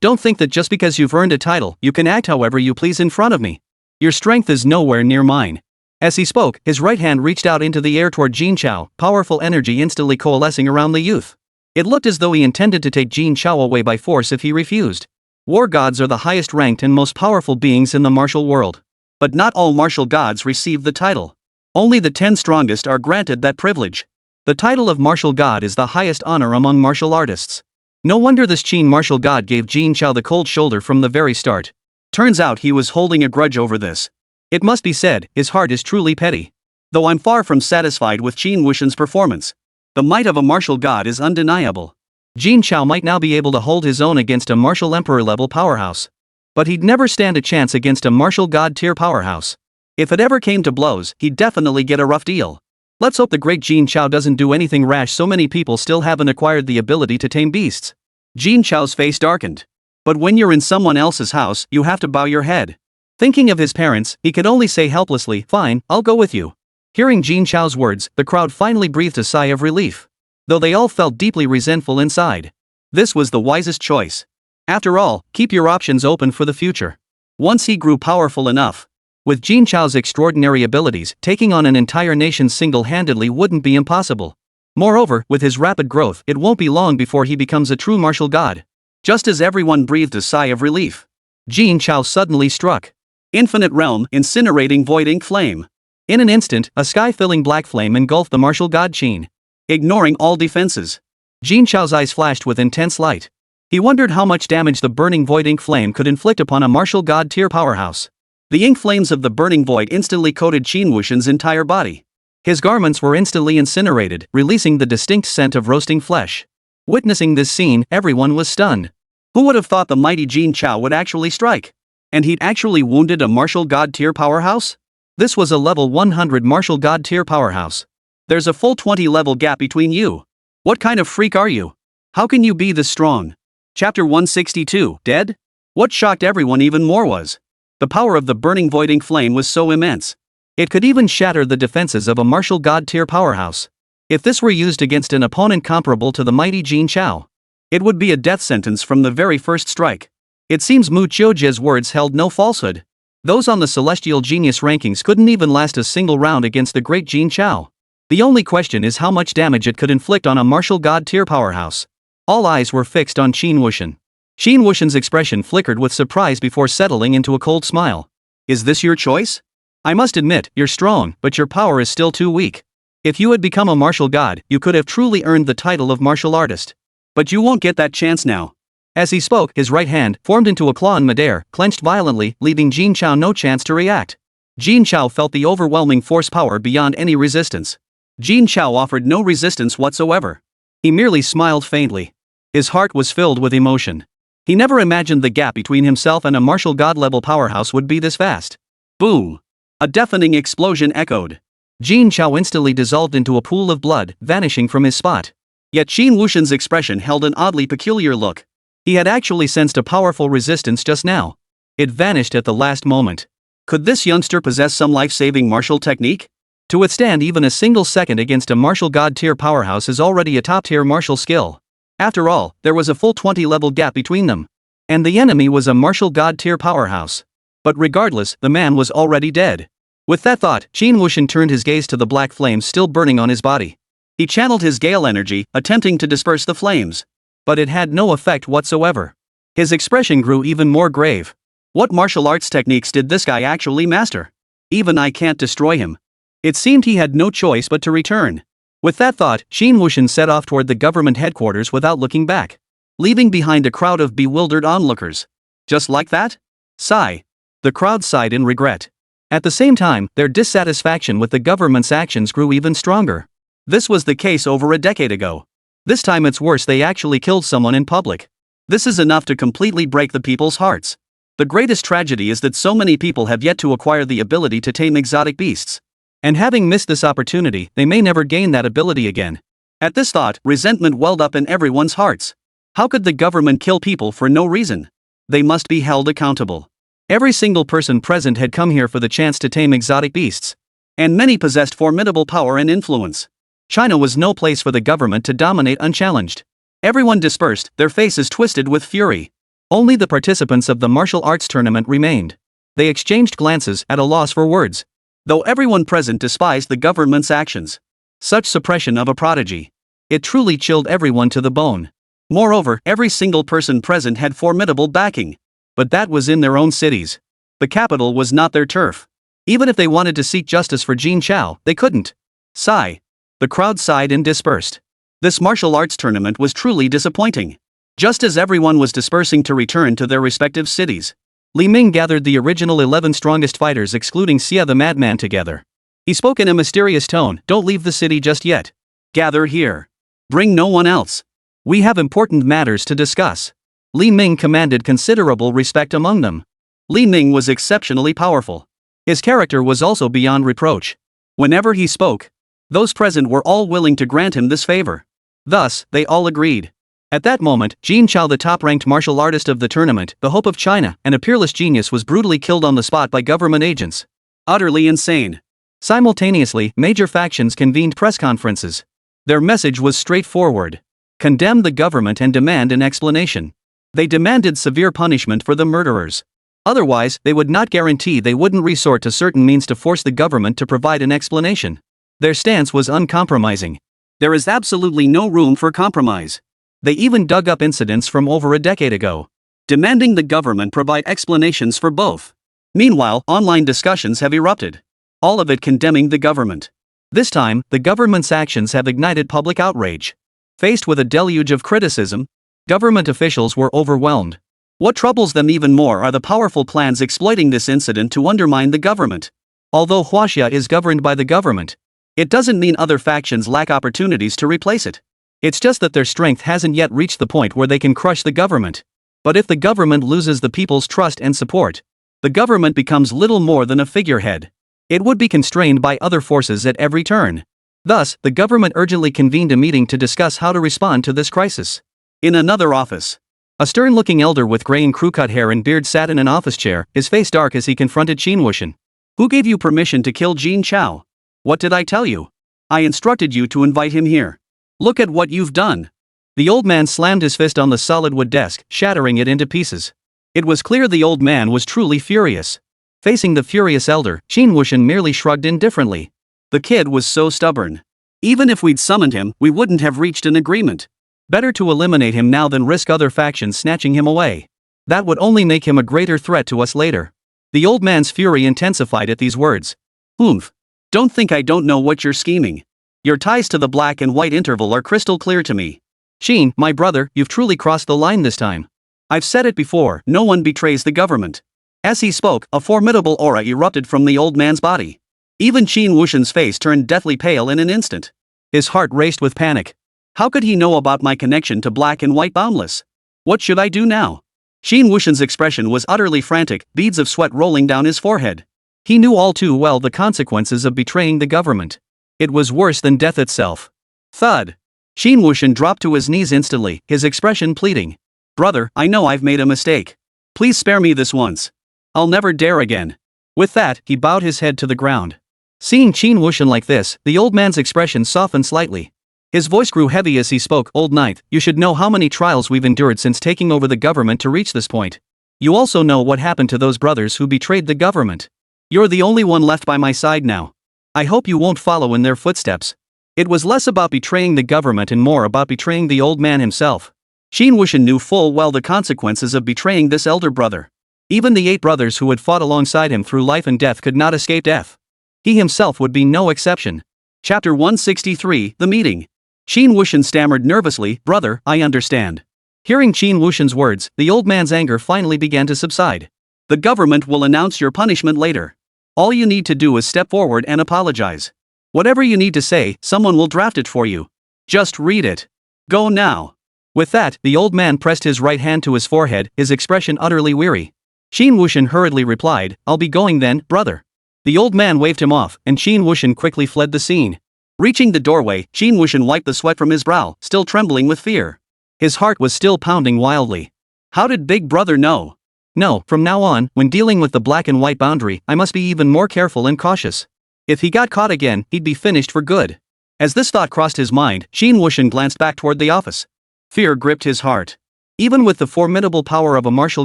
Don't think that just because you've earned a title, you can act however you please in front of me. Your strength is nowhere near mine. As he spoke, his right hand reached out into the air toward Jin Chao, powerful energy instantly coalescing around the youth. It looked as though he intended to take Jin Chao away by force if he refused. War gods are the highest ranked and most powerful beings in the martial world. But not all martial gods receive the title. Only the 10 strongest are granted that privilege. The title of martial god is the highest honor among martial artists. No wonder this Qin martial god gave Jin Chao the cold shoulder from the very start. Turns out he was holding a grudge over this. It must be said, his heart is truly petty. Though I'm far from satisfied with Xin Wushan's performance. The might of a martial god is undeniable. Jin Chao might now be able to hold his own against a martial emperor level powerhouse. But he'd never stand a chance against a martial god tier powerhouse. If it ever came to blows, he'd definitely get a rough deal. Let's hope the great Jin Chao doesn't do anything rash. So many people still haven't acquired the ability to tame beasts. Jin Chao's face darkened. But when you're in someone else's house, you have to bow your head. Thinking of his parents, he could only say helplessly, "Fine, I'll go with you." Hearing Jin Chao's words, the crowd finally breathed a sigh of relief. Though they all felt deeply resentful inside. This was the wisest choice. After all, keep your options open for the future. Once he grew powerful enough. With Jin Chao's extraordinary abilities, taking on an entire nation single-handedly wouldn't be impossible. Moreover, with his rapid growth, it won't be long before he becomes a true martial god. Just as everyone breathed a sigh of relief, Jin Chao suddenly struck. Infinite Realm, incinerating void ink flame. In an instant, a sky-filling black flame engulfed the martial god Qin. Ignoring all defenses, Jin Chao's eyes flashed with intense light. He wondered how much damage the burning void ink flame could inflict upon a martial god tier powerhouse. The ink flames of the burning void instantly coated Qin Wuxian's entire body. His garments were instantly incinerated, releasing the distinct scent of roasting flesh. Witnessing this scene, everyone was stunned. Who would have thought the mighty Jin Chao would actually strike? And he'd actually wounded a martial god tier powerhouse? This was a level 100 martial god tier powerhouse. There's a full 20 level gap between you. What kind of freak are you? How can you be this strong? Chapter 162, Dead? What shocked everyone even more was the power of the burning void ink flame was so immense. It could even shatter the defenses of a martial god tier powerhouse. If this were used against an opponent comparable to the mighty Jin Chao, it would be a death sentence from the very first strike. It seems Mu Qiujia's words held no falsehood. Those on the celestial genius rankings couldn't even last a single round against the great Jin Chao. The only question is how much damage it could inflict on a martial god tier powerhouse. All eyes were fixed on Qin Wuxian. Qin Wuxian's expression flickered with surprise before settling into a cold smile. Is this your choice? I must admit, you're strong, but your power is still too weak. If you had become a martial god, you could have truly earned the title of martial artist. But you won't get that chance now. As he spoke, his right hand formed into a claw in midair, clenched violently, leaving Jin Chao no chance to react. Jin Chao felt the overwhelming force power beyond any resistance. Jin Chao offered no resistance whatsoever. He merely smiled faintly. His heart was filled with emotion. He never imagined the gap between himself and a martial god-level powerhouse would be this vast. Boom! A deafening explosion echoed. Jin Chao instantly dissolved into a pool of blood, vanishing from his spot. Yet Qin Wuxian's expression held an oddly peculiar look. He had actually sensed a powerful resistance just now. It vanished at the last moment. Could this youngster possess some life-saving martial technique? To withstand even a single second against a martial god-tier powerhouse is already a top-tier martial skill. After all, there was a full 20-level gap between them. And the enemy was a martial god-tier powerhouse. But regardless, the man was already dead. With that thought, Qin Wuxian turned his gaze to the black flames still burning on his body. He channeled his gale energy, attempting to disperse the flames. But it had no effect whatsoever. His expression grew even more grave. What martial arts techniques did this guy actually master? Even I can't destroy him. It seemed he had no choice but to return. With that thought, Qin Wuxian set off toward the government headquarters without looking back, leaving behind a crowd of bewildered onlookers. Just like that? Sigh. The crowd sighed in regret. At the same time, their dissatisfaction with the government's actions grew even stronger. This was the case over a decade ago. This time it's worse, they actually killed someone in public. This is enough to completely break the people's hearts. The greatest tragedy is that so many people have yet to acquire the ability to tame exotic beasts. And having missed this opportunity, they may never gain that ability again. At this thought, resentment welled up in everyone's hearts. How could the government kill people for no reason? They must be held accountable. Every single person present had come here for the chance to tame exotic beasts. And many possessed formidable power and influence. China was no place for the government to dominate unchallenged. Everyone dispersed, their faces twisted with fury. Only the participants of the martial arts tournament remained. They exchanged glances, at a loss for words. Though everyone present despised the government's actions. Such suppression of a prodigy. It truly chilled everyone to the bone. Moreover, every single person present had formidable backing. But that was in their own cities. The capital was not their turf. Even if they wanted to seek justice for Jin Chao, they couldn't. Sigh. The crowd sighed and dispersed. This martial arts tournament was truly disappointing. Just as everyone was dispersing to return to their respective cities, Li Ming gathered the original 11 strongest fighters excluding Xia the madman together. He spoke in a mysterious tone, "Don't leave the city just yet. Gather here. Bring no one else. We have important matters to discuss." Li Ming commanded considerable respect among them. Li Ming was exceptionally powerful. His character was also beyond reproach. Whenever he spoke, those present were all willing to grant him this favor. Thus, they all agreed. At that moment, Jin Chao, the top-ranked martial artist of the tournament, the hope of China, and a peerless genius, was brutally killed on the spot by government agents. Utterly insane. Simultaneously, major factions convened press conferences. Their message was straightforward: condemn the government and demand an explanation. They demanded severe punishment for the murderers. Otherwise, they would not guarantee they wouldn't resort to certain means to force the government to provide an explanation. Their stance was uncompromising. There is absolutely no room for compromise. They even dug up incidents from over a decade ago, demanding the government provide explanations for both. Meanwhile, online discussions have erupted, all of it condemning the government. This time, the government's actions have ignited public outrage. Faced with a deluge of criticism, government officials were overwhelmed. What troubles them even more are the powerful plans exploiting this incident to undermine the government. Although Huaxia is governed by the government, it doesn't mean other factions lack opportunities to replace it. It's just that their strength hasn't yet reached the point where they can crush the government. But if the government loses the people's trust and support, the government becomes little more than a figurehead. It would be constrained by other forces at every turn. Thus, the government urgently convened a meeting to discuss how to respond to this crisis. In another office, a stern-looking elder with gray and crew-cut hair and beard sat in an office chair, his face dark as he confronted Qin Wuxian. Who gave you permission to kill Jin Chao? What did I tell you? I instructed you to invite him here. Look at what you've done. The old man slammed his fist on the solid wood desk, shattering it into pieces. It was clear the old man was truly furious. Facing the furious elder, Qin Wuxian merely shrugged indifferently. The kid was so stubborn. Even if we'd summoned him, we wouldn't have reached an agreement. Better to eliminate him now than risk other factions snatching him away. That would only make him a greater threat to us later. The old man's fury intensified at these words. Don't think I don't know what you're scheming. Your ties to the black and white interval are crystal clear to me. Qin, my brother, you've truly crossed the line this time. I've said it before, no one betrays the government. As he spoke, a formidable aura erupted from the old man's body. Even Qin Wuxian's face turned deathly pale in an instant. His heart raced with panic. How could he know about my connection to black and white boundless? What should I do now? Qin Wuxian's expression was utterly frantic, beads of sweat rolling down his forehead. He knew all too well the consequences of betraying the government. It was worse than death itself. Thud. Qin Wuxian dropped to his knees instantly, his expression pleading. Brother, I know I've made a mistake. Please spare me this once. I'll never dare again. With that, he bowed his head to the ground. Seeing Qin Wuxian like this, the old man's expression softened slightly. His voice grew heavy as he spoke. Old knight, you should know how many trials we've endured since taking over the government to reach this point. You also know what happened to those brothers who betrayed the government. You're the only one left by my side now. I hope you won't follow in their footsteps. It was less about betraying the government and more about betraying the old man himself. Qin Wuxian knew full well the consequences of betraying this elder brother. Even the 8 brothers who had fought alongside him through life and death could not escape death. He himself would be no exception. Chapter 163, The Meeting. Qin Wuxian stammered nervously, Brother, I understand. Hearing Qin Wuxian's words, the old man's anger finally began to subside. The government will announce your punishment later. All you need to do is step forward and apologize. Whatever you need to say, someone will draft it for you. Just read it. Go now. With that, the old man pressed his right hand to his forehead, his expression utterly weary. Qin Wuxian hurriedly replied, I'll be going then, brother. The old man waved him off, and Qin Wuxian quickly fled the scene. Reaching the doorway, Qin Wuxian wiped the sweat from his brow, still trembling with fear. His heart was still pounding wildly. How did Big Brother know? No, from now on, when dealing with the black and white boundary, I must be even more careful and cautious. If he got caught again, he'd be finished for good. As this thought crossed his mind, Qin Wuxian glanced back toward the office. Fear gripped his heart. Even with the formidable power of a martial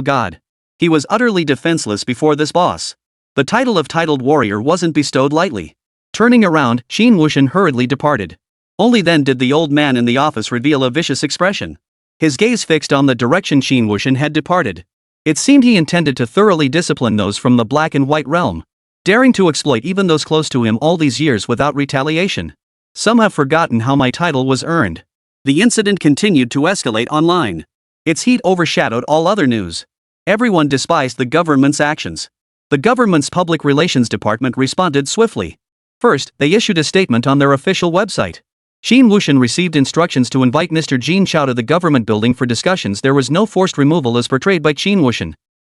god, he was utterly defenseless before this boss. The title of titled warrior wasn't bestowed lightly. Turning around, Qin Wuxian hurriedly departed. Only then did the old man in the office reveal a vicious expression. His gaze fixed on the direction Qin Wuxian had departed. It seemed he intended to thoroughly discipline those from the black and white realm, daring to exploit even those close to him all these years without retaliation. Some have forgotten how my title was earned. The incident continued to escalate online. Its heat overshadowed all other news. Everyone despised the government's actions. The government's public relations department responded swiftly. First, they issued a statement on their official website. Qin Wuxian received instructions to invite Mr. Jin Chao to the government building for discussions. There was no forced removal as portrayed by Qin Wuxian.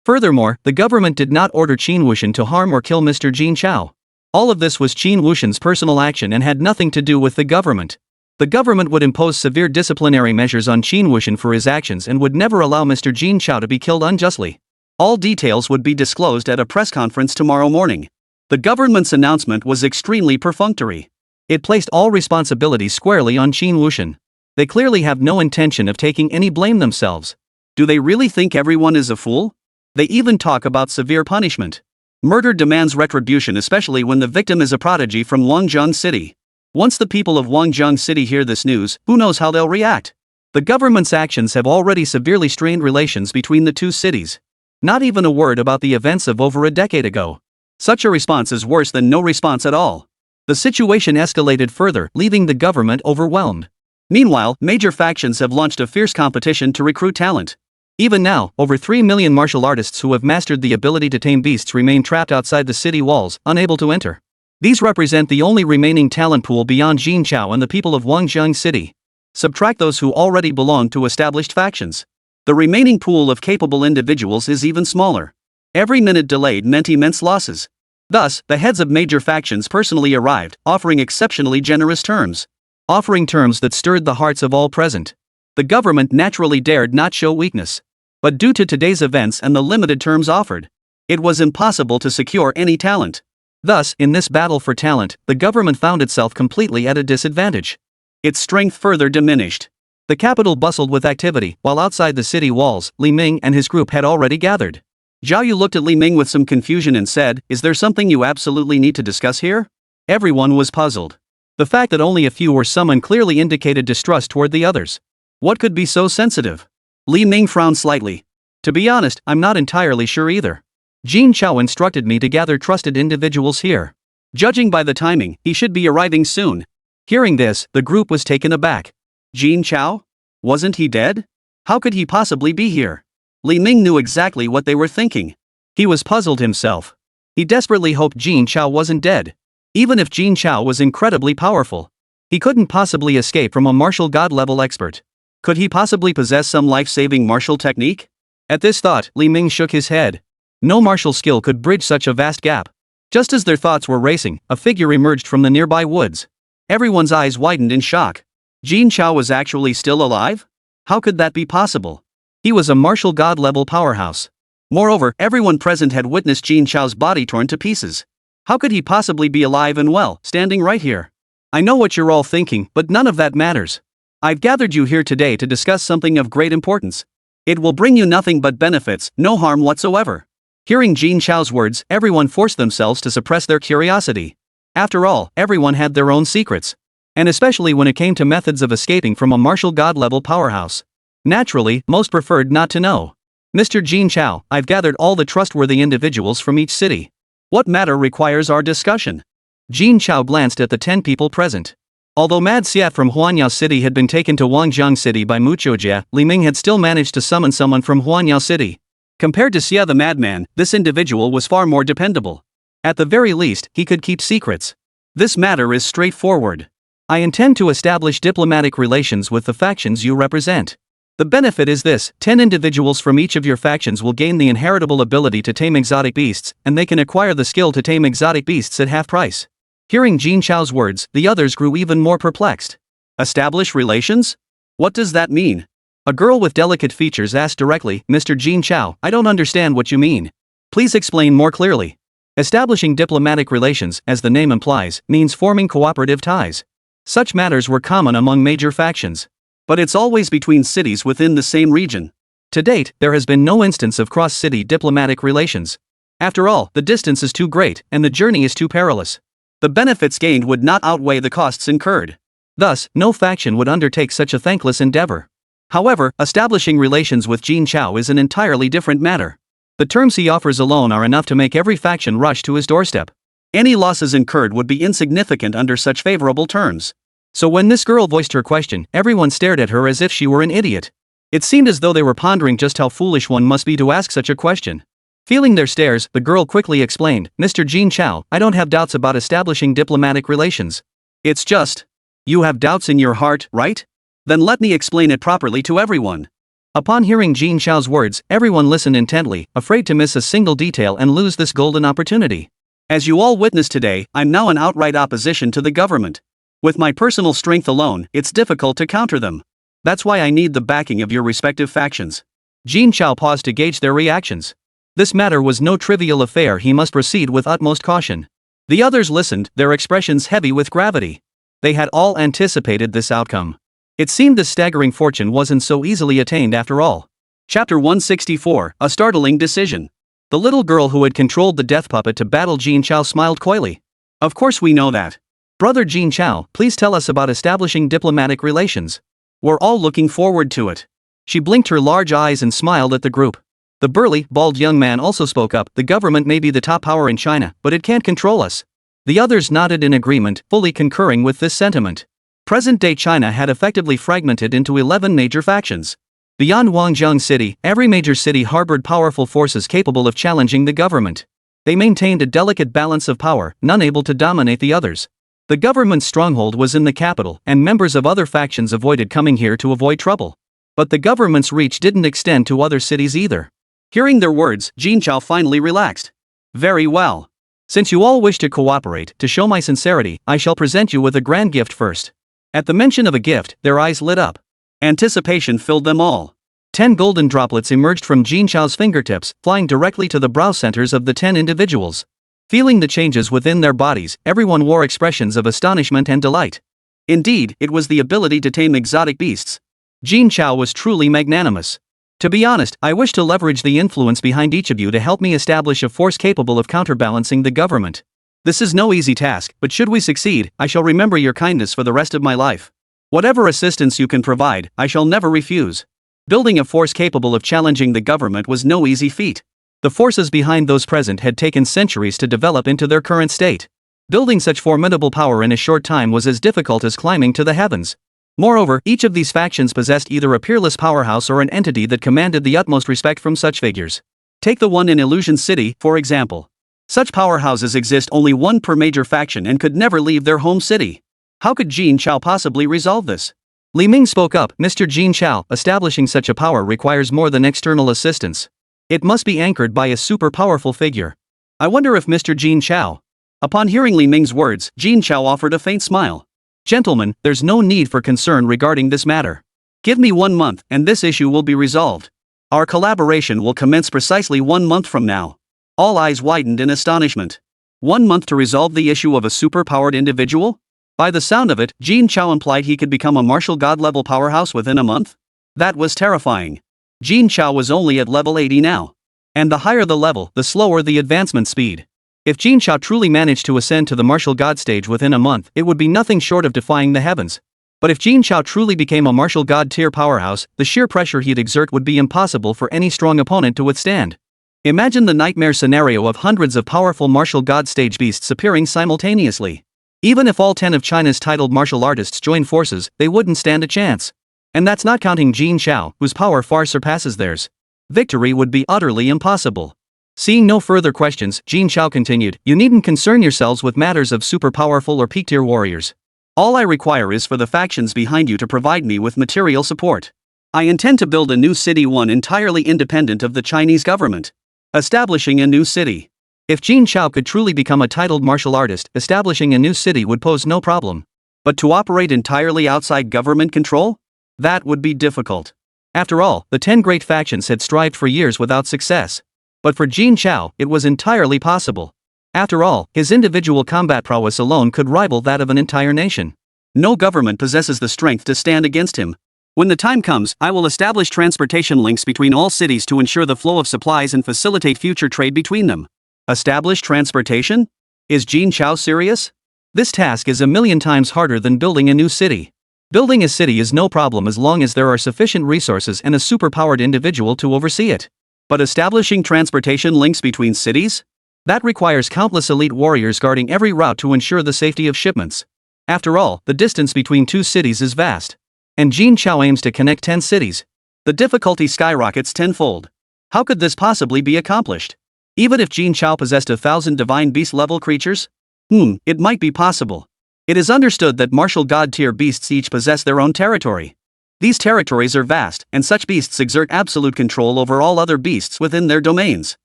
Furthermore, the government did not order Qin Wuxian to harm or kill Mr. Jin Chao. All of this was Qin Wuxian's personal action and had nothing to do with the government. The government would impose severe disciplinary measures on Qin Wuxian for his actions and would never allow Mr. Jin Chao to be killed unjustly. All details would be disclosed at a press conference tomorrow morning. The government's announcement was extremely perfunctory. It placed all responsibilities squarely on Qin Wuxian. They clearly have no intention of taking any blame themselves. Do they really think everyone is a fool? They even talk about severe punishment. Murder demands retribution, especially when the victim is a prodigy from Huangzhong City. Once the people of Huangzhong City hear this news, who knows how they'll react? The government's actions have already severely strained relations between the two cities. Not even a word about the events of over a decade ago. Such a response is worse than no response at all. The situation escalated further, leaving the government overwhelmed. Meanwhile, major factions have launched a fierce competition to recruit talent. Even now, over 3 million martial artists who have mastered the ability to tame beasts remain trapped outside the city walls, unable to enter. These represent the only remaining talent pool beyond Jin Chao and the people of Huangzhong City. Subtract those who already belong to established factions. The remaining pool of capable individuals is even smaller. Every minute delayed meant immense losses. Thus, the heads of major factions personally arrived, offering exceptionally generous terms. Offering terms that stirred the hearts of all present. The government naturally dared not show weakness. But due to today's events and the limited terms offered, it was impossible to secure any talent. Thus, in this battle for talent, the government found itself completely at a disadvantage. Its strength further diminished. The capital bustled with activity, while outside the city walls, Li Ming and his group had already gathered. Zhao Yu looked at Li Ming with some confusion and said, "Is there something you absolutely need to discuss here?" Everyone was puzzled. The fact that only a few were summoned clearly indicated distrust toward the others. What could be so sensitive? Li Ming frowned slightly. To be honest, I'm not entirely sure either. Jin Chao instructed me to gather trusted individuals here. Judging by the timing, he should be arriving soon. Hearing this, the group was taken aback. Jin Chao? Wasn't he dead? How could he possibly be here? Li Ming knew exactly what they were thinking. He was puzzled himself. He desperately hoped Jin Chao wasn't dead. Even if Jin Chao was incredibly powerful, he couldn't possibly escape from a martial god-level expert. Could he possibly possess some life-saving martial technique? At this thought, Li Ming shook his head. No martial skill could bridge such a vast gap. Just as their thoughts were racing, a figure emerged from the nearby woods. Everyone's eyes widened in shock. Jin Chao was actually still alive? How could that be possible? He was a martial god-level powerhouse. Moreover, everyone present had witnessed Jin Chao's body torn to pieces. How could he possibly be alive and well, standing right here? I know what you're all thinking, but none of that matters. I've gathered you here today to discuss something of great importance. It will bring you nothing but benefits, no harm whatsoever. Hearing Jin Chao's words, everyone forced themselves to suppress their curiosity. After all, everyone had their own secrets. And especially when it came to methods of escaping from a martial god-level powerhouse. Naturally, most preferred not to know. Mr. Jin Chao, I've gathered all the trustworthy individuals from each city. What matter requires our discussion? Jin Chao glanced at the 10 people present. Although Mad Xiat from Huanyao City had been taken to Huangzhong City by Muqiujia, Li Ming had still managed to summon someone from Huanyao City. Compared to Xia the madman, this individual was far more dependable. At the very least, he could keep secrets. This matter is straightforward. I intend to establish diplomatic relations with the factions you represent. The benefit is this: 10 individuals from each of your factions will gain the inheritable ability to tame exotic beasts, and they can acquire the skill to tame exotic beasts at half price. Hearing Jin Chao's words, the others grew even more perplexed. Establish relations? What does that mean? A girl with delicate features asked directly, Mr. Jin Chao, I don't understand what you mean. Please explain more clearly. Establishing diplomatic relations, as the name implies, means forming cooperative ties. Such matters were common among major factions. But it's always between cities within the same region. To date, there has been no instance of cross-city diplomatic relations. After all, the distance is too great, and the journey is too perilous. The benefits gained would not outweigh the costs incurred. Thus, no faction would undertake such a thankless endeavor. However, establishing relations with Jin Chao is an entirely different matter. The terms he offers alone are enough to make every faction rush to his doorstep. Any losses incurred would be insignificant under such favorable terms. So when this girl voiced her question, everyone stared at her as if she were an idiot. It seemed as though they were pondering just how foolish one must be to ask such a question. Feeling their stares, the girl quickly explained, Mr. Jin Chao, I don't have doubts about establishing diplomatic relations. It's just, you have doubts in your heart, right? Then let me explain it properly to everyone. Upon hearing Jin Chao's words, everyone listened intently, afraid to miss a single detail and lose this golden opportunity. As you all witnessed today, I'm now in outright opposition to the government. With my personal strength alone, it's difficult to counter them. That's why I need the backing of your respective factions. Jin Chao paused to gauge their reactions. This matter was no trivial affair, he must proceed with utmost caution. The others listened, their expressions heavy with gravity. They had all anticipated this outcome. It seemed this staggering fortune wasn't so easily attained after all. Chapter 164, A Startling Decision. The little girl who had controlled the death puppet to battle Jin Chao smiled coyly. Of course we know that. Brother Jin Chao, please tell us about establishing diplomatic relations. We're all looking forward to it. She blinked her large eyes and smiled at the group. The burly, bald young man also spoke up. The government may be the top power in China, but it can't control us. The others nodded in agreement, fully concurring with this sentiment. Present-day China had effectively fragmented into 11 major factions. Beyond Guangzhou City, every major city harbored powerful forces capable of challenging the government. They maintained a delicate balance of power, none able to dominate the others. The government's stronghold was in the capital, and members of other factions avoided coming here to avoid trouble. But the government's reach didn't extend to other cities either. Hearing their words, Jin Chao finally relaxed. Very well. Since you all wish to cooperate, to show my sincerity, I shall present you with a grand gift first. At the mention of a gift, their eyes lit up. Anticipation filled them all. 10 golden droplets emerged from Jin Chao's fingertips, flying directly to the brow centers of the 10 individuals. Feeling the changes within their bodies, everyone wore expressions of astonishment and delight. Indeed, it was the ability to tame exotic beasts. Jin Chao was truly magnanimous. To be honest, I wish to leverage the influence behind each of you to help me establish a force capable of counterbalancing the government. This is no easy task, but should we succeed, I shall remember your kindness for the rest of my life. Whatever assistance you can provide, I shall never refuse. Building a force capable of challenging the government was no easy feat. The forces behind those present had taken centuries to develop into their current state. Building such formidable power in a short time was as difficult as climbing to the heavens. Moreover, each of these factions possessed either a peerless powerhouse or an entity that commanded the utmost respect from such figures. Take the one in Illusion City, for example. Such powerhouses exist only one per major faction and could never leave their home city. How could Jin Chao possibly resolve this? Li Ming spoke up. Mr. Jin Chao, establishing such a power requires more than external assistance. It must be anchored by a super powerful figure. I wonder if Mr. Jin Chao. Upon hearing Li Ming's words, Jin Chao offered a faint smile. Gentlemen, there's no need for concern regarding this matter. Give me 1 month, and this issue will be resolved. Our collaboration will commence precisely 1 month from now. All eyes widened in astonishment. 1 month to resolve the issue of a super-powered individual? By the sound of it, Jin Chao implied he could become a martial god-level powerhouse within a month? That was terrifying. Jin Chao was only at level 80 now. And the higher the level, the slower the advancement speed. If Jin Chao truly managed to ascend to the martial god stage within a month, it would be nothing short of defying the heavens. But if Jin Chao truly became a martial god tier powerhouse, the sheer pressure he'd exert would be impossible for any strong opponent to withstand. Imagine the nightmare scenario of hundreds of powerful martial god stage beasts appearing simultaneously. Even if all 10 of China's titled martial artists joined forces, they wouldn't stand a chance. And that's not counting Jin Chao, whose power far surpasses theirs. Victory would be utterly impossible. Seeing no further questions, Jin Chao continued, you needn't concern yourselves with matters of super powerful or peak tier warriors. All I require is for the factions behind you to provide me with material support. I intend to build a new city, one entirely independent of the Chinese government. Establishing a new city. If Jin Chao could truly become a titled martial artist, establishing a new city would pose no problem. But to operate entirely outside government control? That would be difficult. After all, the 10 great factions had strived for years without success. But for Jin Chao, it was entirely possible. After all, his individual combat prowess alone could rival that of an entire nation. No government possesses the strength to stand against him. When the time comes, I will establish transportation links between all cities to ensure the flow of supplies and facilitate future trade between them. Establish transportation? Is Jin Chao serious? This task is a million times harder than building a new city. Building a city is no problem as long as there are sufficient resources and a superpowered individual to oversee it. But establishing transportation links between cities? That requires countless elite warriors guarding every route to ensure the safety of shipments. After all, the distance between 2 cities is vast. And Jin Chao aims to connect 10 cities. The difficulty skyrockets tenfold. How could this possibly be accomplished? Even if Jin Chao possessed 1,000 divine beast-level creatures? It might be possible. It is understood that martial god tier beasts each possess their own territory. These territories are vast, and such beasts exert absolute control over all other beasts within their domains.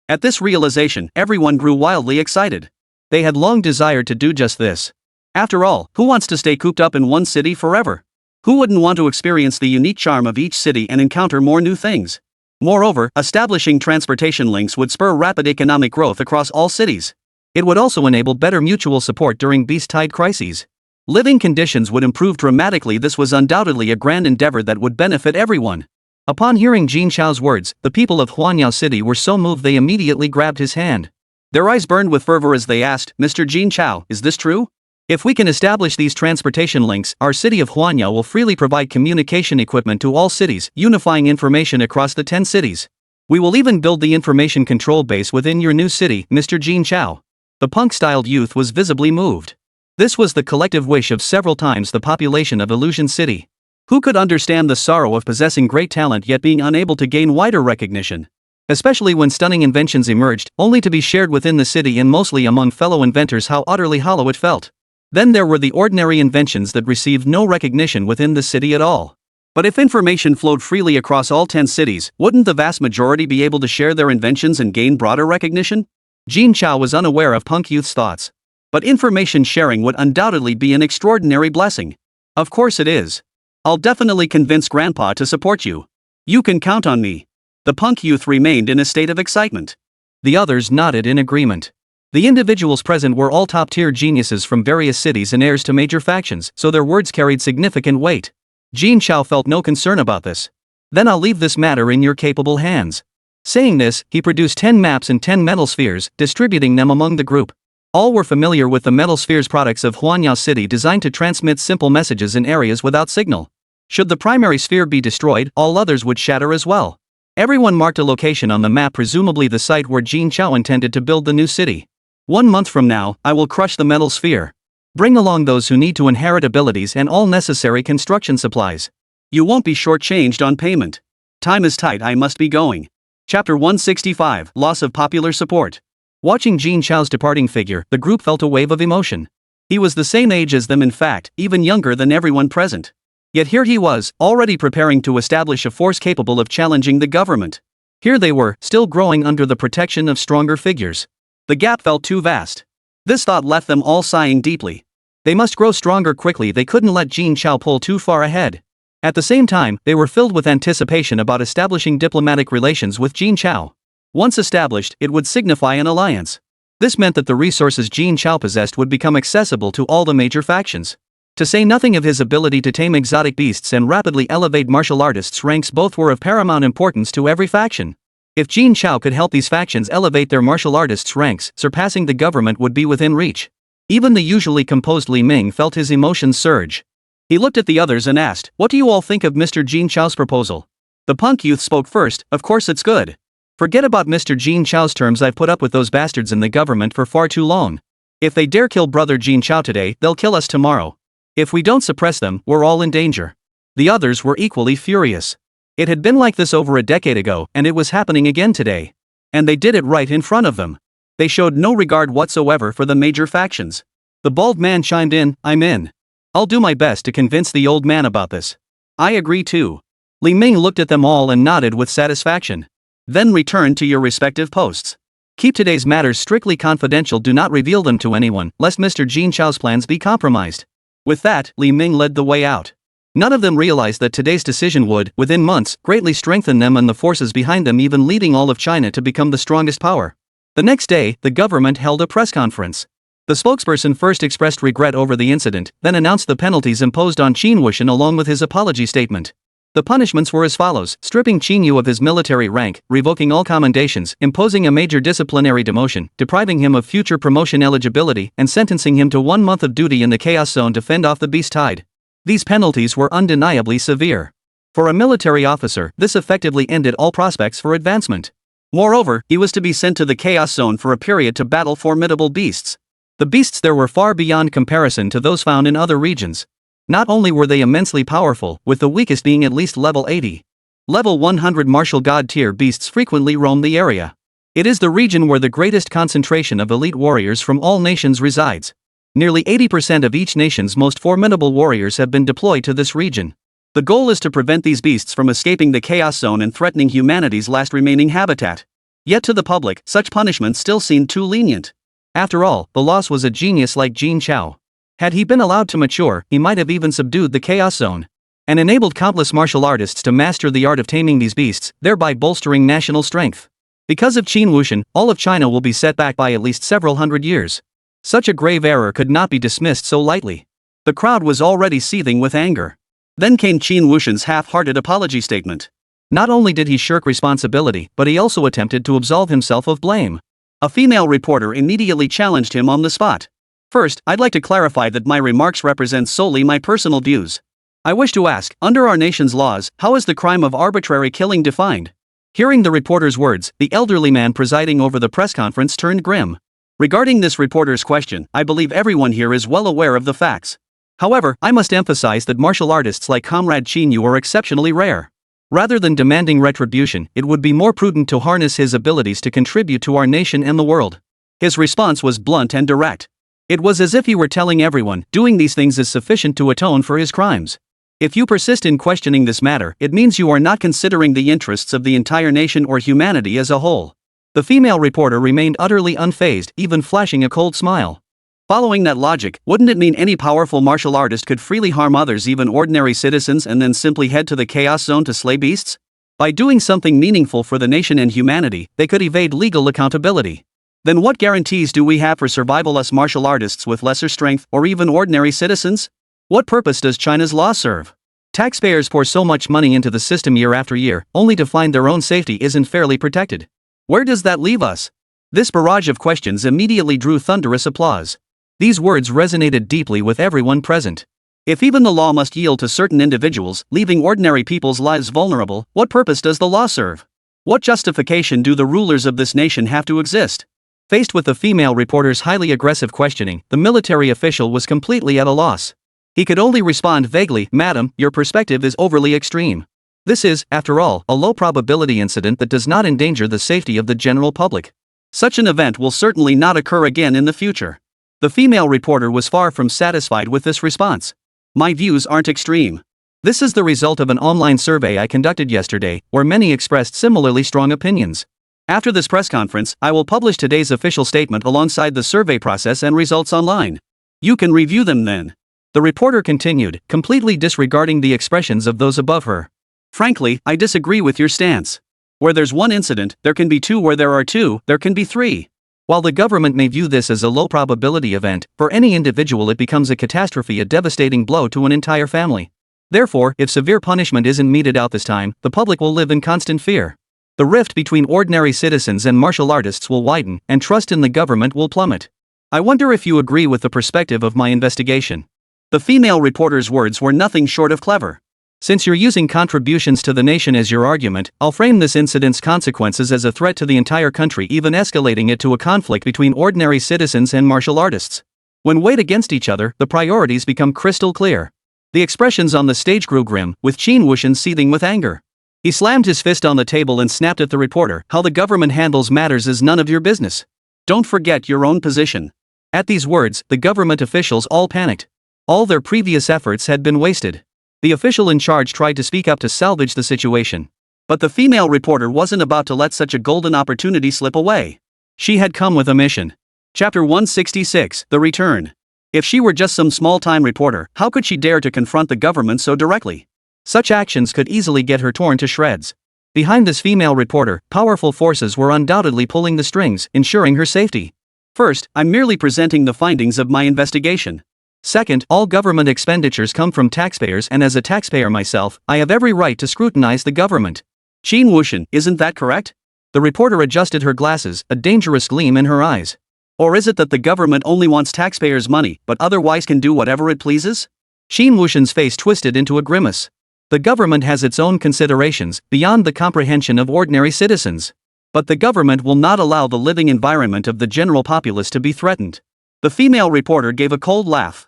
At this realization, everyone grew wildly excited. They had long desired to do just this. After all, who wants to stay cooped up in one city forever? Who wouldn't want to experience the unique charm of each city and encounter more new things? Moreover, establishing transportation links would spur rapid economic growth across all cities. It would also enable better mutual support during beast-tide crises. Living conditions would improve dramatically. This was undoubtedly a grand endeavor that would benefit everyone. Upon hearing Jin Chao's words, the people of Huanyao City were so moved they immediately grabbed his hand. Their eyes burned with fervor as they asked, "Mr. Jin Chao, is this true? If we can establish these transportation links, our city of Huanyao will freely provide communication equipment to all cities, unifying information across the 10 cities. We will even build the information control base within your new city, Mr. Jin Chao." The punk-styled youth was visibly moved. This was the collective wish of several times the population of Illusion City. Who could understand the sorrow of possessing great talent yet being unable to gain wider recognition? Especially when stunning inventions emerged, only to be shared within the city and mostly among fellow inventors. How utterly hollow it felt. Then there were the ordinary inventions that received no recognition within the city at all. But if information flowed freely across all 10 cities, wouldn't the vast majority be able to share their inventions and gain broader recognition? Jin Chao was unaware of Punk Youth's thoughts. But information sharing would undoubtedly be an extraordinary blessing. Of course it is. I'll definitely convince Grandpa to support you. You can count on me. The Punk Youth remained in a state of excitement. The others nodded in agreement. The individuals present were all top-tier geniuses from various cities and heirs to major factions, so their words carried significant weight. Jin Chao felt no concern about this. Then I'll leave this matter in your capable hands. Saying this, he produced 10 maps and 10 metal spheres, distributing them among the group. All were familiar with the metal spheres products of Huanyao City designed to transmit simple messages in areas without signal. Should the primary sphere be destroyed, all others would shatter as well. Everyone marked a location on the map, presumably the site where Jin Chao intended to build the new city. 1 month from now, I will crush the metal sphere. Bring along those who need to inherit abilities and all necessary construction supplies. You won't be shortchanged on payment. Time is tight, I must be going. Chapter 165, Loss of Popular Support. Watching Jin Chao's departing figure, the group felt a wave of emotion. He was the same age as them, in fact, even younger than everyone present. Yet here he was, already preparing to establish a force capable of challenging the government. Here they were, still growing under the protection of stronger figures. The gap felt too vast. This thought left them all sighing deeply. They must grow stronger quickly, they couldn't let Jin Chao pull too far ahead. At the same time, they were filled with anticipation about establishing diplomatic relations with Jin Chao. Once established, it would signify an alliance. This meant that the resources Jin Chao possessed would become accessible to all the major factions. To say nothing of his ability to tame exotic beasts and rapidly elevate martial artists' ranks, both were of paramount importance to every faction. If Jin Chao could help these factions elevate their martial artists' ranks, surpassing the government would be within reach. Even the usually composed Li Ming felt his emotions surge. He looked at the others and asked, "What do you all think of Mr. Jin Chao's proposal?" The Punk Youth spoke first. "Of course it's good. Forget about Mr. Jin Chao's terms, I've put up with those bastards in the government for far too long. If they dare kill brother Jin Chao today, they'll kill us tomorrow. If we don't suppress them, we're all in danger." The others were equally furious. It had been like this over a decade ago, and it was happening again today. And they did it right in front of them. They showed no regard whatsoever for the major factions. The bald man chimed in, "I'm in. I'll do my best to convince the old man about this." "I agree too." Li Ming looked at them all and nodded with satisfaction. "Then return to your respective posts. Keep today's matters strictly confidential, do not reveal them to anyone, lest Mr. Jin Chao's plans be compromised." With that, Li Ming led the way out. None of them realized that today's decision would, within months, greatly strengthen them and the forces behind them, even leading all of China to become the strongest power. The next day, the government held a press conference. The spokesperson first expressed regret over the incident, then announced the penalties imposed on Qin Wuxian along with his apology statement. The punishments were as follows: stripping Qin Yu of his military rank, revoking all commendations, imposing a major disciplinary demotion, depriving him of future promotion eligibility, and sentencing him to 1 month of duty in the Chaos Zone to fend off the Beast Tide. These penalties were undeniably severe. For a military officer, this effectively ended all prospects for advancement. Moreover, he was to be sent to the Chaos Zone for a period to battle formidable beasts. The beasts there were far beyond comparison to those found in other regions. Not only were they immensely powerful, with the weakest being at least level 80. Level 100 martial god tier beasts frequently roam the area. It is the region where the greatest concentration of elite warriors from all nations resides. Nearly 80% of each nation's most formidable warriors have been deployed to this region. The goal is to prevent these beasts from escaping the chaos zone and threatening humanity's last remaining habitat. Yet to the public, such punishments still seemed too lenient. After all, the loss was a genius like Jin Chao. Had he been allowed to mature, he might have even subdued the chaos zone and enabled countless martial artists to master the art of taming these beasts, thereby bolstering national strength. Because of Qin Wuxian, all of China will be set back by at least several hundred years. Such a grave error could not be dismissed so lightly. The crowd was already seething with anger. Then came Qin Wuxian's half-hearted apology statement. Not only did he shirk responsibility, but he also attempted to absolve himself of blame. A female reporter immediately challenged him on the spot. First, I'd like to clarify that my remarks represent solely my personal views. I wish to ask, under our nation's laws, how is the crime of arbitrary killing defined? Hearing the reporter's words, the elderly man presiding over the press conference turned grim. Regarding this reporter's question, I believe everyone here is well aware of the facts. However, I must emphasize that martial artists like Comrade Qin Yu are exceptionally rare. Rather than demanding retribution, it would be more prudent to harness his abilities to contribute to our nation and the world. His response was blunt and direct. It was as if he were telling everyone, doing these things is sufficient to atone for his crimes. If you persist in questioning this matter, it means you are not considering the interests of the entire nation or humanity as a whole. The female reporter remained utterly unfazed, even flashing a cold smile. Following that logic, wouldn't it mean any powerful martial artist could freely harm others, even ordinary citizens, and then simply head to the chaos zone to slay beasts? By doing something meaningful for the nation and humanity, they could evade legal accountability. Then what guarantees do we have for survival us martial artists with lesser strength, or even ordinary citizens? What purpose does China's law serve? Taxpayers pour so much money into the system year after year, only to find their own safety isn't fairly protected. Where does that leave us? This barrage of questions immediately drew thunderous applause. These words resonated deeply with everyone present. If even the law must yield to certain individuals, leaving ordinary people's lives vulnerable, what purpose does the law serve? What justification do the rulers of this nation have to exist? Faced with the female reporter's highly aggressive questioning, the military official was completely at a loss. He could only respond vaguely, "Madam, your perspective is overly extreme. This is, after all, a low-probability incident that does not endanger the safety of the general public. Such an event will certainly not occur again in the future." The female reporter was far from satisfied with this response. "My views aren't extreme. This is the result of an online survey I conducted yesterday, where many expressed similarly strong opinions. After this press conference, I will publish today's official statement alongside the survey process and results online. You can review them then." The reporter continued, completely disregarding the expressions of those above her. "Frankly, I disagree with your stance. Where there's one incident, there can be two. Where there are two, there can be three. While the government may view this as a low-probability event, for any individual it becomes a catastrophe, a devastating blow to an entire family. Therefore, if severe punishment isn't meted out this time, the public will live in constant fear. The rift between ordinary citizens and martial artists will widen, and trust in the government will plummet. I wonder if you agree with the perspective of my investigation." The female reporter's words were nothing short of clever. "Since you're using contributions to the nation as your argument, I'll frame this incident's consequences as a threat to the entire country, even escalating it to a conflict between ordinary citizens and martial artists. When weighed against each other, the priorities become crystal clear." The expressions on the stage grew grim, with Qin Wuxian seething with anger. He slammed his fist on the table and snapped at the reporter, "How the government handles matters is none of your business. Don't forget your own position." At these words, the government officials all panicked. All their previous efforts had been wasted. The official in charge tried to speak up to salvage the situation. But the female reporter wasn't about to let such a golden opportunity slip away. She had come with a mission. Chapter 166, The Return. If she were just some small-time reporter, how could she dare to confront the government so directly? Such actions could easily get her torn to shreds. Behind this female reporter, powerful forces were undoubtedly pulling the strings, ensuring her safety. First, I'm merely presenting the findings of my investigation. Second, all government expenditures come from taxpayers, and as a taxpayer myself, I have every right to scrutinize the government. Qin Wuxian, isn't that correct? The reporter adjusted her glasses, a dangerous gleam in her eyes. Or is it that the government only wants taxpayers' money, but otherwise can do whatever it pleases? Qin Wuxian's face twisted into a grimace. The government has its own considerations, beyond the comprehension of ordinary citizens. But the government will not allow the living environment of the general populace to be threatened. The female reporter gave a cold laugh.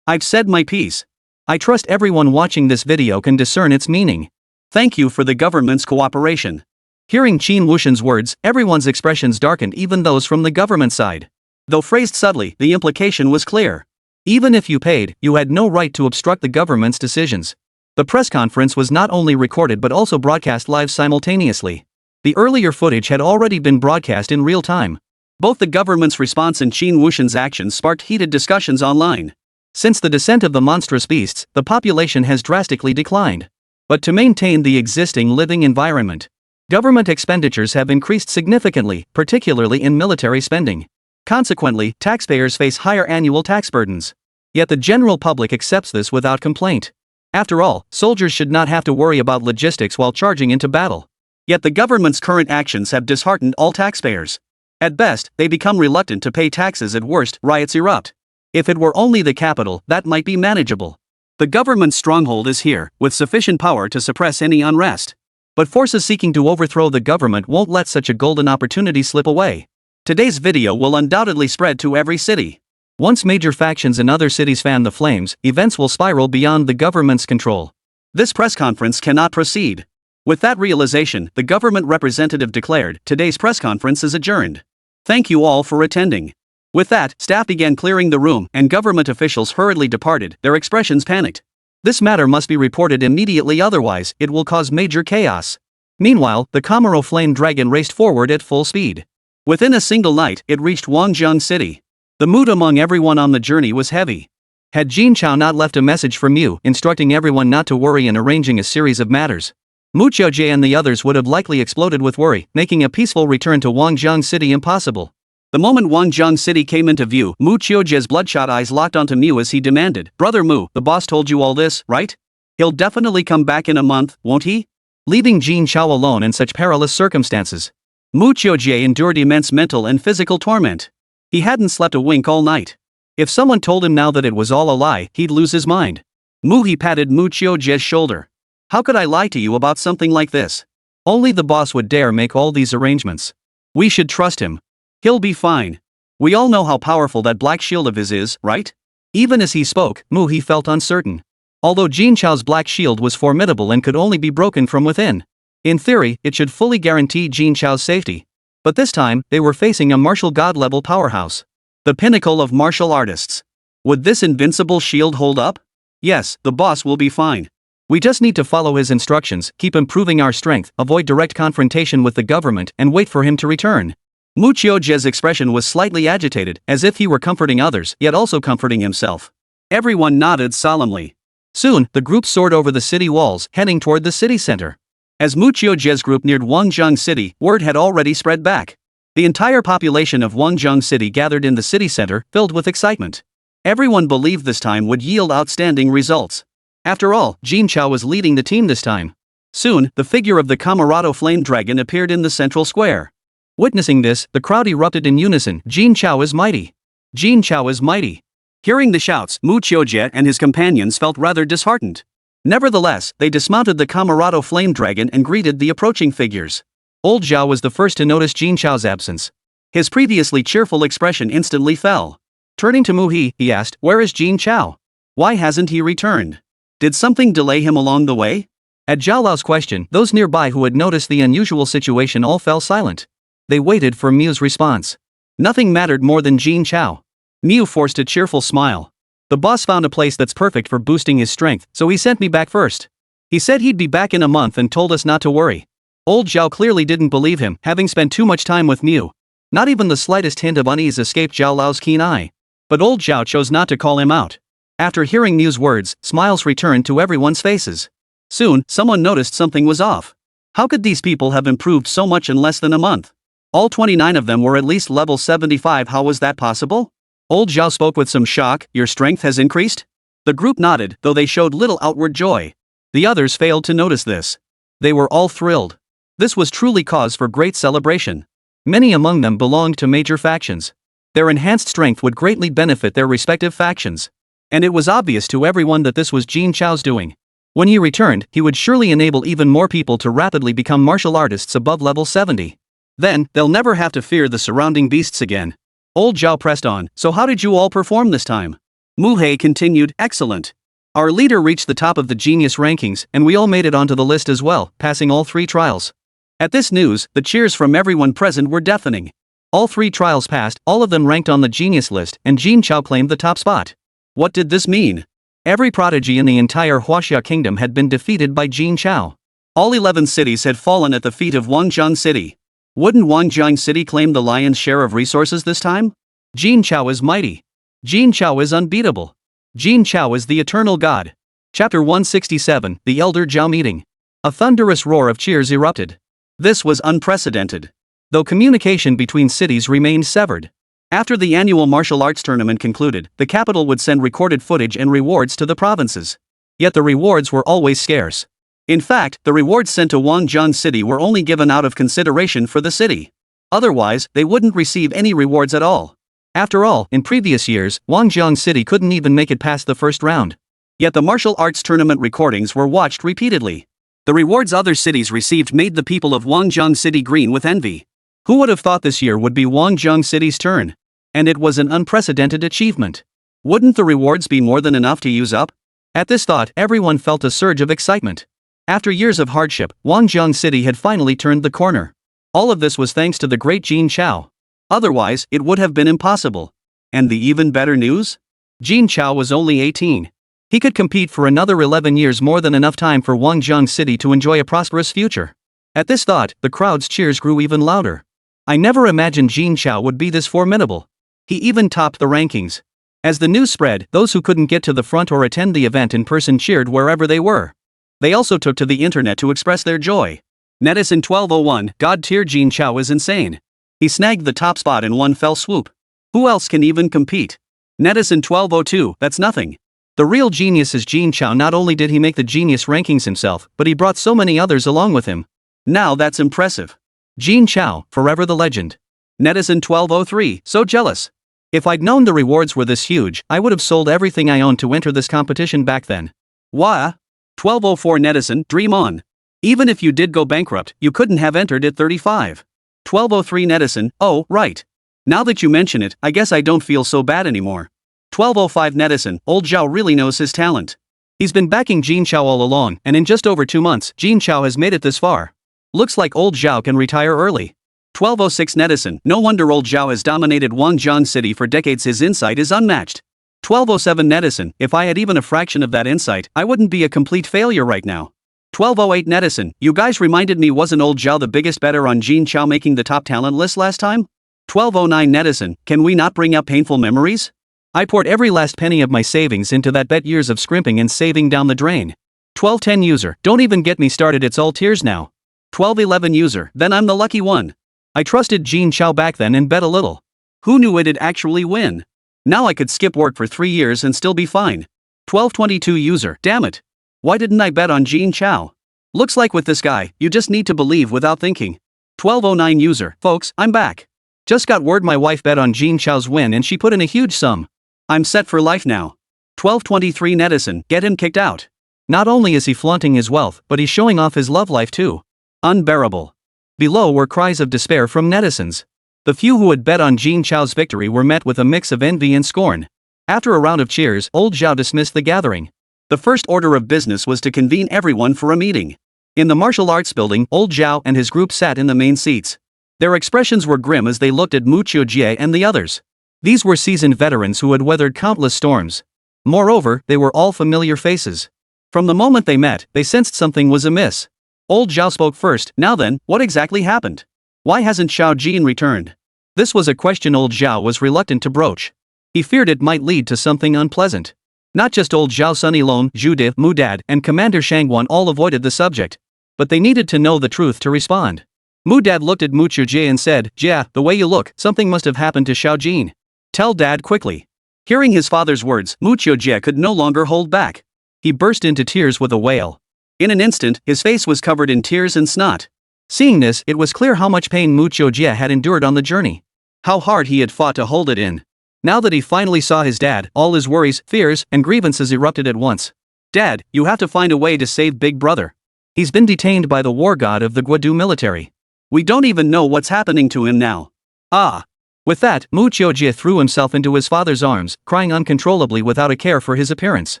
I've said my piece. I trust everyone watching this video can discern its meaning. Thank you for the government's cooperation. Hearing Qin Wuxian's words, everyone's expressions darkened, even those from the government side. Though phrased subtly, the implication was clear. Even if you paid, you had no right to obstruct the government's decisions. The press conference was not only recorded but also broadcast live simultaneously. The earlier footage had already been broadcast in real time. Both the government's response and Qin Wushan's actions sparked heated discussions online. Since the descent of the monstrous beasts, the population has drastically declined. But to maintain the existing living environment, government expenditures have increased significantly, particularly in military spending. Consequently, taxpayers face higher annual tax burdens. Yet the general public accepts this without complaint. After all, soldiers should not have to worry about logistics while charging into battle. Yet the government's current actions have disheartened all taxpayers. At best, they become reluctant to pay taxes. At worst, riots erupt. If it were only the capital, that might be manageable. The government's stronghold is here, with sufficient power to suppress any unrest. But forces seeking to overthrow the government won't let such a golden opportunity slip away. Today's video will undoubtedly spread to every city. Once major factions in other cities fan the flames, events will spiral beyond the government's control. This press conference cannot proceed. With that realization, the government representative declared, "Today's press conference is adjourned. Thank you all for attending." With that, staff began clearing the room, and government officials hurriedly departed, their expressions panicked. This matter must be reported immediately, otherwise, it will cause major chaos. Meanwhile, the Kamaro flame dragon raced forward at full speed. Within a single night, it reached Wangjang City. The mood among everyone on the journey was heavy. Had Jin Chao not left a message for Mu, instructing everyone not to worry and arranging a series of matters, Mu Qiujie and the others would have likely exploded with worry, making a peaceful return to Wangjang City impossible. The moment Wangjang City came into view, Mu Qiujie's bloodshot eyes locked onto Mu as he demanded, "Brother Mu, the boss told you all this, right? He'll definitely come back in a month, won't he?" Leaving Jin Chao alone in such perilous circumstances, Mu Qiujie endured immense mental and physical torment. He hadn't slept a wink all night. If someone told him now that it was all a lie, he'd lose his mind. He patted Mu Qiujie's shoulder. "How could I lie to you about something like this? Only the boss would dare make all these arrangements. We should trust him. He'll be fine. We all know how powerful that black shield of his is, right?" Even as he spoke, he felt uncertain. Although Jin Chao's black shield was formidable and could only be broken from within, in theory, it should fully guarantee Jin Chao's safety. But this time, they were facing a martial god-level powerhouse. The pinnacle of martial artists. Would this invincible shield hold up? Yes, the boss will be fine. We just need to follow his instructions, keep improving our strength, avoid direct confrontation with the government, and wait for him to return. Mu Qiujie's expression was slightly agitated, as if he were comforting others, yet also comforting himself. Everyone nodded solemnly. Soon, the group soared over the city walls, heading toward the city center. As Mu Qiujie's group neared Wangjang City, word had already spread back. The entire population of Wangjang City gathered in the city center, filled with excitement. Everyone believed this time would yield outstanding results. After all, Jin Chao was leading the team this time. Soon, the figure of the Kamarato flame dragon appeared in the central square. Witnessing this, the crowd erupted in unison, "Jin Chao is mighty! Jin Chao is mighty!" Hearing the shouts, Mu Qiujie and his companions felt rather disheartened. Nevertheless, they dismounted the Kamarato flame dragon and greeted the approaching figures. Old Zhao was the first to notice Jin Chao's absence. His previously cheerful expression instantly fell. Turning to Mu he asked, "Where is Jin Chao? Why hasn't he returned? Did something delay him along the way?" At Zhao Lao's question, those nearby who had noticed the unusual situation all fell silent. They waited for Mu's response. Nothing mattered more than Jin Chao. Mu forced a cheerful smile. "The boss found a place that's perfect for boosting his strength, so he sent me back first. He said he'd be back in a month and told us not to worry." Old Zhao clearly didn't believe him, having spent too much time with Mu. Not even the slightest hint of unease escaped Zhao Lao's keen eye. But old Zhao chose not to call him out. After hearing Mu's words, smiles returned to everyone's faces. Soon, someone noticed something was off. How could these people have improved so much in less than a month? All 29 of them were at least level 75. How was that possible? Old Zhao spoke with some shock. "Your strength has increased?" The group nodded, though they showed little outward joy. The others failed to notice this. They were all thrilled. This was truly cause for great celebration. Many among them belonged to major factions. Their enhanced strength would greatly benefit their respective factions. And it was obvious to everyone that this was Jin Chao's doing. When he returned, he would surely enable even more people to rapidly become martial artists above level 70. Then, they'll never have to fear the surrounding beasts again. Old Zhao pressed on, "So how did you all perform this time?" Mu He continued, "Excellent. Our leader reached the top of the genius rankings, and we all made it onto the list as well, passing all 3 trials." At this news, the cheers from everyone present were deafening. All 3 trials passed, all of them ranked on the genius list, and Jin Chao claimed the top spot. What did this mean? Every prodigy in the entire Huaxia kingdom had been defeated by Jin Chao. All 11 cities had fallen at the feet of Wangjiang City. Wouldn't Wangjiang City claim the lion's share of resources this time? Jin Chao is mighty. Jin Chao is unbeatable. Jin Chao is the eternal god. Chapter 167, The Elder Zhao Meeting. A thunderous roar of cheers erupted. This was unprecedented. Though communication between cities remained severed. After the annual martial arts tournament concluded, the capital would send recorded footage and rewards to the provinces. Yet the rewards were always scarce. In fact, the rewards sent to Wangjiang City were only given out of consideration for the city. Otherwise, they wouldn't receive any rewards at all. After all, in previous years, Wangjiang City couldn't even make it past the first round. Yet the martial arts tournament recordings were watched repeatedly. The rewards other cities received made the people of Wangjiang City green with envy. Who would have thought this year would be Wangjiang City's turn? And it was an unprecedented achievement. Wouldn't the rewards be more than enough to use up? At this thought, everyone felt a surge of excitement. After years of hardship, Wangjiang City had finally turned the corner. All of this was thanks to the great Jin Chao. Otherwise, it would have been impossible. And the even better news? Jin Chao was only 18. He could compete for another 11 years, more than enough time for Wangjiang City to enjoy a prosperous future. At this thought, the crowd's cheers grew even louder. I never imagined Jin Chao would be this formidable. He even topped the rankings. As the news spread, those who couldn't get to the front or attend the event in person cheered wherever they were. They also took to the internet to express their joy. Netizen 1201, God tier Jin Chao is insane. He snagged the top spot in one fell swoop. Who else can even compete? Netizen 1202, that's nothing. The real genius is Jin Chao. Not only did he make the genius rankings himself, but he brought so many others along with him. Now that's impressive. Jin Chao, forever the legend. Netizen 1203, so jealous. If I'd known the rewards were this huge, I would have sold everything I owned to enter this competition back then. Wah? 1204 Netizen, dream on. Even if you did go bankrupt, you couldn't have entered at 35. 1203 Netizen, oh, right. Now that you mention it, I guess I don't feel so bad anymore. 1205 Netizen, old Zhao really knows his talent. He's been backing Jin Chao all along, and in just over 2 months, Jin Chao has made it this far. Looks like old Zhao can retire early. 1206 Netizen, no wonder old Zhao has dominated Wangjiang City for decades. His insight is unmatched. 1207 Netizen, if I had even a fraction of that insight, I wouldn't be a complete failure right now. 1208 Netizen, you guys reminded me, wasn't old Zhao the biggest better on Jin Chao making the top talent list last time? 1209 Netizen, can we not bring up painful memories? I poured every last penny of my savings into that bet, years of scrimping and saving down the drain. 1210 user, don't even get me started, it's all tears now. 1211 user, then I'm the lucky one. I trusted Jin Chao back then and bet a little. Who knew it'd actually win? Now I could skip work for 3 years and still be fine. 1222 user, damn it. Why didn't I bet on Jin Chao? Looks like with this guy, you just need to believe without thinking. 1209 user, folks, I'm back. Just got word my wife bet on Jin Chao's win and she put in a huge sum. I'm set for life now. 1223 Netizen, get him kicked out. Not only is he flaunting his wealth, but he's showing off his love life too. Unbearable. Below were cries of despair from netizens. The few who had bet on Jin Chao's victory were met with a mix of envy and scorn. After a round of cheers, old Zhao dismissed the gathering. The first order of business was to convene everyone for a meeting. In the martial arts building, old Zhao and his group sat in the main seats. Their expressions were grim as they looked at Mu Qiujie and the others. These were seasoned veterans who had weathered countless storms. Moreover, they were all familiar faces. From the moment they met, they sensed something was amiss. Old Zhao spoke first. Now then, what exactly happened? Why hasn't Xiao Jin returned? This was a question old Zhao was reluctant to broach. He feared it might lead to something unpleasant. Not just old Zhao, Sunny Lone, Zhu De, Mu Dad, and Commander Shangguan all avoided the subject. But they needed to know the truth to respond. Mu Dad looked at Mu Qiujie and said, "Jia, the way you look, something must have happened to Xiao Jin. Tell Dad quickly." Hearing his father's words, Mu Qiujie could no longer hold back. He burst into tears with a wail. In an instant, his face was covered in tears and snot. Seeing this, it was clear how much pain Mu Qiujie had endured on the journey. How hard he had fought to hold it in. Now that he finally saw his dad, all his worries, fears, and grievances erupted at once. "Dad, you have to find a way to save Big Brother. He's been detained by the war god of the Guadu military. We don't even know what's happening to him now." Ah! With that, Mu Qiujie threw himself into his father's arms, crying uncontrollably without a care for his appearance.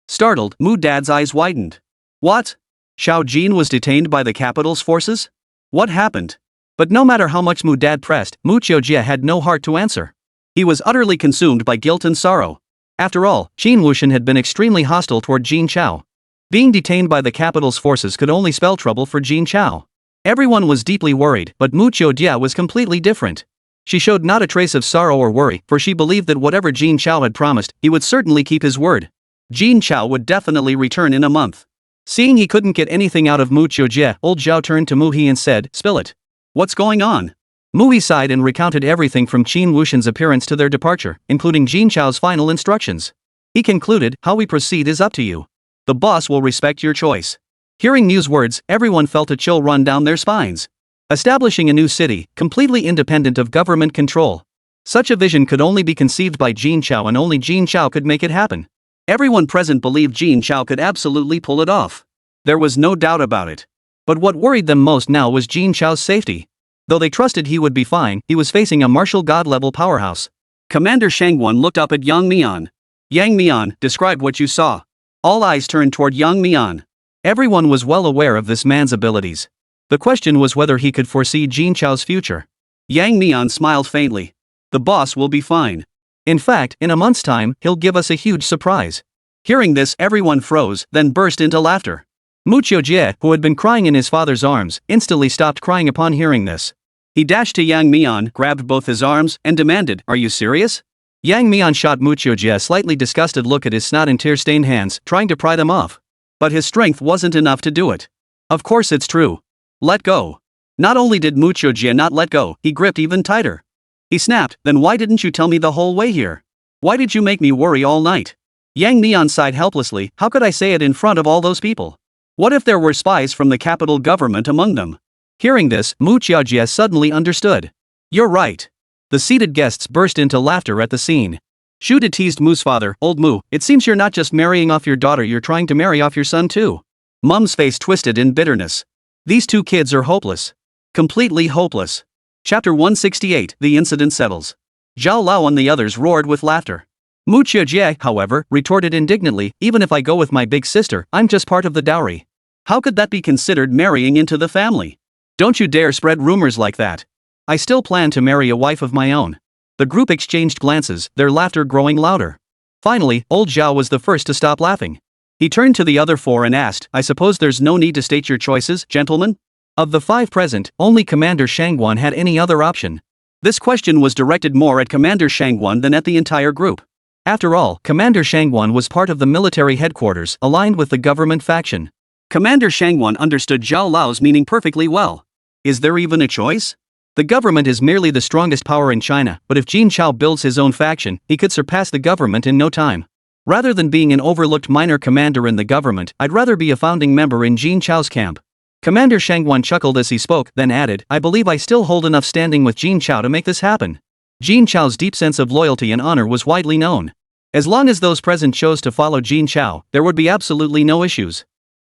Startled, Mu Dad's eyes widened. What? Xiao Jin was detained by the capital's forces? What happened? But no matter how much Mu Dad pressed, Mu Qiujie had no heart to answer. He was utterly consumed by guilt and sorrow. After all, Qin Wuxian had been extremely hostile toward Jin Chao. Being detained by the capital's forces could only spell trouble for Jin Chao. Everyone was deeply worried, but Mu Qiujia was completely different. She showed not a trace of sorrow or worry, for she believed that whatever Jin Chao had promised, he would certainly keep his word. Jin Chao would definitely return in a month. Seeing he couldn't get anything out of Mu Qiujia, old Zhao turned to Mu He and said, "Spill it." What's going on? Mu He sighed and recounted everything from Qin Wuxian's appearance to their departure, including Jin Chao's final instructions. He concluded, "How we proceed is up to you. The boss will respect your choice." Hearing Mu's words, everyone felt a chill run down their spines. Establishing a new city, completely independent of government control. Such a vision could only be conceived by Jin Chao, and only Jin Chao could make it happen. Everyone present believed Jin Chao could absolutely pull it off. There was no doubt about it. But what worried them most now was Jin Chao's safety. Though they trusted he would be fine, he was facing a martial god-level powerhouse. Commander Shangguan looked up at Yang Mian. Yang Mian, describe what you saw. All eyes turned toward Yang Mian. Everyone was well aware of this man's abilities. The question was whether he could foresee Jin Chao's future. Yang Mian smiled faintly. The boss will be fine. In fact, in a month's time, he'll give us a huge surprise. Hearing this, everyone froze, then burst into laughter. Mu Qiujie, who had been crying in his father's arms, instantly stopped crying upon hearing this. He dashed to Yang Mian, grabbed both his arms, and demanded, "Are you serious?" Yang Mian shot Mu Qiujie a slightly disgusted look at his snot and tear-stained hands, trying to pry them off. But his strength wasn't enough to do it. Of course it's true. Let go. Not only did Mu Qiujie not let go, he gripped even tighter. He snapped, "Then why didn't you tell me the whole way here? Why did you make me worry all night?" Yang Mian sighed helplessly. "How could I say it in front of all those people? What if there were spies from the capital government among them?" Hearing this, Mu Qiujie suddenly understood. "You're right." The seated guests burst into laughter at the scene. Zhu De teased Mu's father, "Old Mu, it seems you're not just marrying off your daughter, you're trying to marry off your son too." Mum's face twisted in bitterness. These two kids are hopeless. Completely hopeless. Chapter 168, The Incident Settles. Zhao Lao and the others roared with laughter. Mu Qiujie, however, retorted indignantly, "Even if I go with my big sister, I'm just part of the dowry. How could that be considered marrying into the family? Don't you dare spread rumors like that. I still plan to marry a wife of my own." The group exchanged glances, their laughter growing louder. Finally, old Zhao was the first to stop laughing. He turned to the other four and asked, "I suppose there's no need to state your choices, gentlemen?" Of the five present, only Commander Shangguan had any other option. This question was directed more at Commander Shangguan than at the entire group. After all, Commander Shangguan was part of the military headquarters, aligned with the government faction. Commander Shangguan understood Zhao Lao's meaning perfectly well. Is there even a choice? The government is merely the strongest power in China, but if Jin Chao builds his own faction, he could surpass the government in no time. Rather than being an overlooked minor commander in the government, I'd rather be a founding member in Jin Chao's camp. Commander Shangguan chuckled as he spoke, then added, "I believe I still hold enough standing with Jin Chao to make this happen." Jin Chao's deep sense of loyalty and honor was widely known. As long as those present chose to follow Jin Chao, there would be absolutely no issues.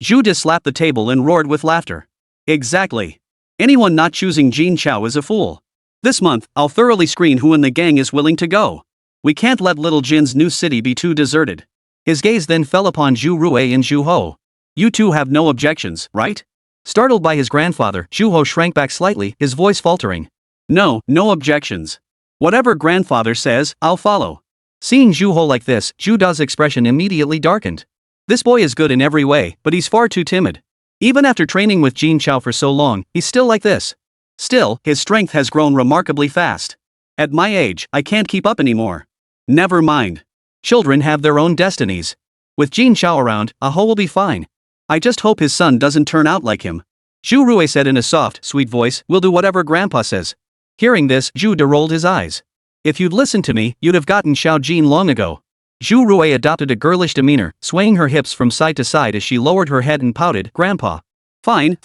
Zhu De slapped the table and roared with laughter. Exactly. Anyone not choosing Jin Chao is a fool. This month, I'll thoroughly screen who in the gang is willing to go. We can't let little Jin's new city be too deserted. His gaze then fell upon Zhu Rui and Zhu Ho. You two have no objections, right? Startled by his grandfather, Zhu Ho shrank back slightly, his voice faltering. No objections. Whatever grandfather says, I'll follow. Seeing Zhu Ho like this, Zhu Da's expression immediately darkened. This boy is good in every way, but he's far too timid. Even after training with Jin Chao for so long, he's still like this. Still, his strength has grown remarkably fast. At my age, I can't keep up anymore. Never mind. Children have their own destinies. With Jin Chao around, Aho will be fine. I just hope his son doesn't turn out like him. Zhu Rui said in a soft, sweet voice, "We'll do whatever Grandpa says." Hearing this, Zhu De rolled his eyes. "If you'd listened to me, you'd have gotten Xiao Jin long ago." Zhu Rui adopted a girlish demeanor, swaying her hips from side to side as she lowered her head and pouted, "Grandpa. Fine.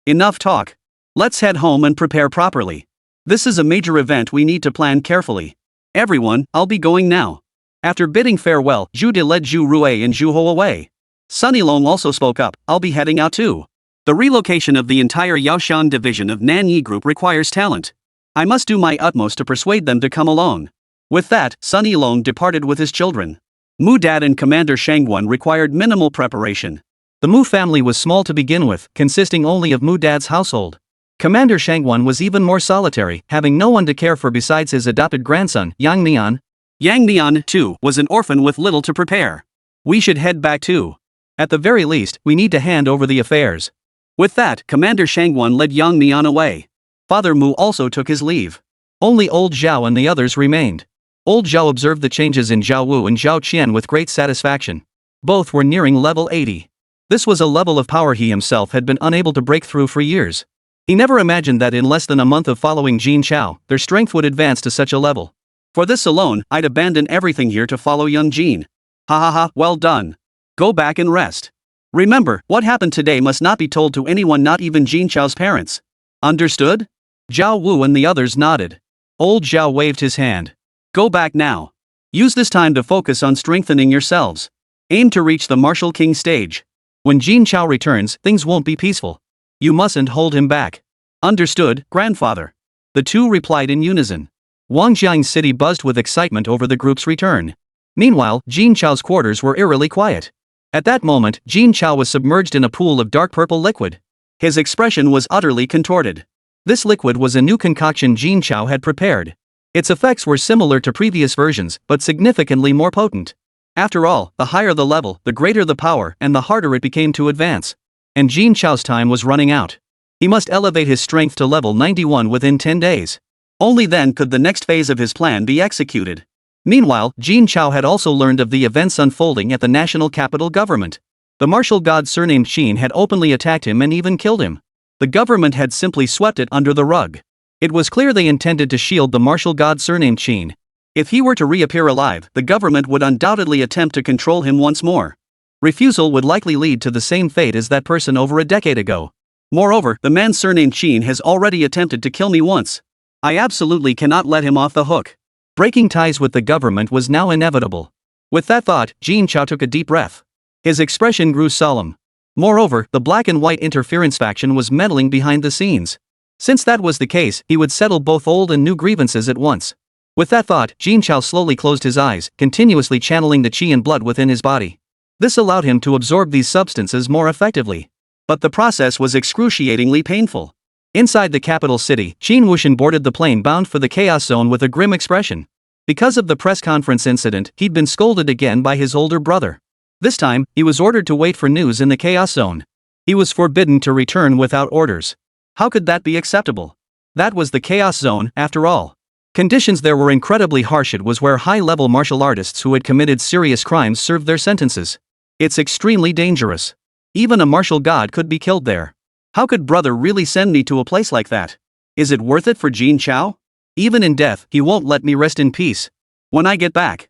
Enough talk. Let's head home and prepare properly. This is a major event we need to plan carefully. Everyone, I'll be going now." After bidding farewell, Zhu De led Zhu Rui and Zhu Ho away. Sunny Long also spoke up, "I'll be heading out too. The relocation of the entire Yaoshan division of Nanyi Group requires talent. I must do my utmost to persuade them to come along." With that, Sunny Long departed with his children. Mu Dad and Commander Shangguan required minimal preparation. The Mu family was small to begin with, consisting only of Mu Dad's household. Commander Shangguan was even more solitary, having no one to care for besides his adopted grandson, Yang Mian. Yang Mian, too, was an orphan with little to prepare. We should head back too. At the very least, we need to hand over the affairs. With that, Commander Shangwan led Yang Mian away. Father Mu also took his leave. Only old Zhao and the others remained. Old Zhao observed the changes in Zhao Wu and Zhao Qian with great satisfaction. Both were nearing level 80. This was a level of power he himself had been unable to break through for years. He never imagined that in less than a month of following Jin Chao, their strength would advance to such a level. For this alone, I'd abandon everything here to follow young Jin. Ha ha ha, well done. Go back and rest. Remember, what happened today must not be told to anyone, not even Jin Chao's parents. Understood? Zhao Wu and the others nodded. Old Zhao waved his hand. Go back now. Use this time to focus on strengthening yourselves. Aim to reach the Martial King stage. When Jin Chao returns, things won't be peaceful. You mustn't hold him back. Understood, grandfather. The two replied in unison. Wangjiang's city buzzed with excitement over the group's return. Meanwhile, Jin Chao's quarters were eerily quiet. At that moment, Jin Chao was submerged in a pool of dark purple liquid. His expression was utterly contorted. This liquid was a new concoction Jin Chao had prepared. Its effects were similar to previous versions, but significantly more potent. After all, the higher the level, the greater the power, and the harder it became to advance. And Jin Chao's time was running out. He must elevate his strength to level 91 within 10 days. Only then could the next phase of his plan be executed. Meanwhile, Jin Chao had also learned of the events unfolding at the national capital government. The martial god surnamed Qin had openly attacked him and even killed him. The government had simply swept it under the rug. It was clear they intended to shield the martial god surnamed Qin. If he were to reappear alive, the government would undoubtedly attempt to control him once more. Refusal would likely lead to the same fate as that person over a decade ago. Moreover, the man surnamed Qin has already attempted to kill me once. I absolutely cannot let him off the hook. Breaking ties with the government was now inevitable. With that thought, Jin Chao took a deep breath. His expression grew solemn. Moreover, the black and white interference faction was meddling behind the scenes. Since that was the case, he would settle both old and new grievances at once. With that thought, Jin Chao slowly closed his eyes, continuously channeling the qi and blood within his body. This allowed him to absorb these substances more effectively. But the process was excruciatingly painful. Inside the capital city, Qin Wuxian boarded the plane bound for the Chaos Zone with a grim expression. Because of the press conference incident, he'd been scolded again by his older brother. This time, he was ordered to wait for news in the Chaos Zone. He was forbidden to return without orders. How could that be acceptable? That was the Chaos Zone, after all. Conditions there were incredibly harsh. It was where high-level martial artists who had committed serious crimes served their sentences. It's extremely dangerous. Even a martial god could be killed there. How could brother really send me to a place like that? Is it worth it for Jin Chao? Even in death, he won't let me rest in peace. When I get back,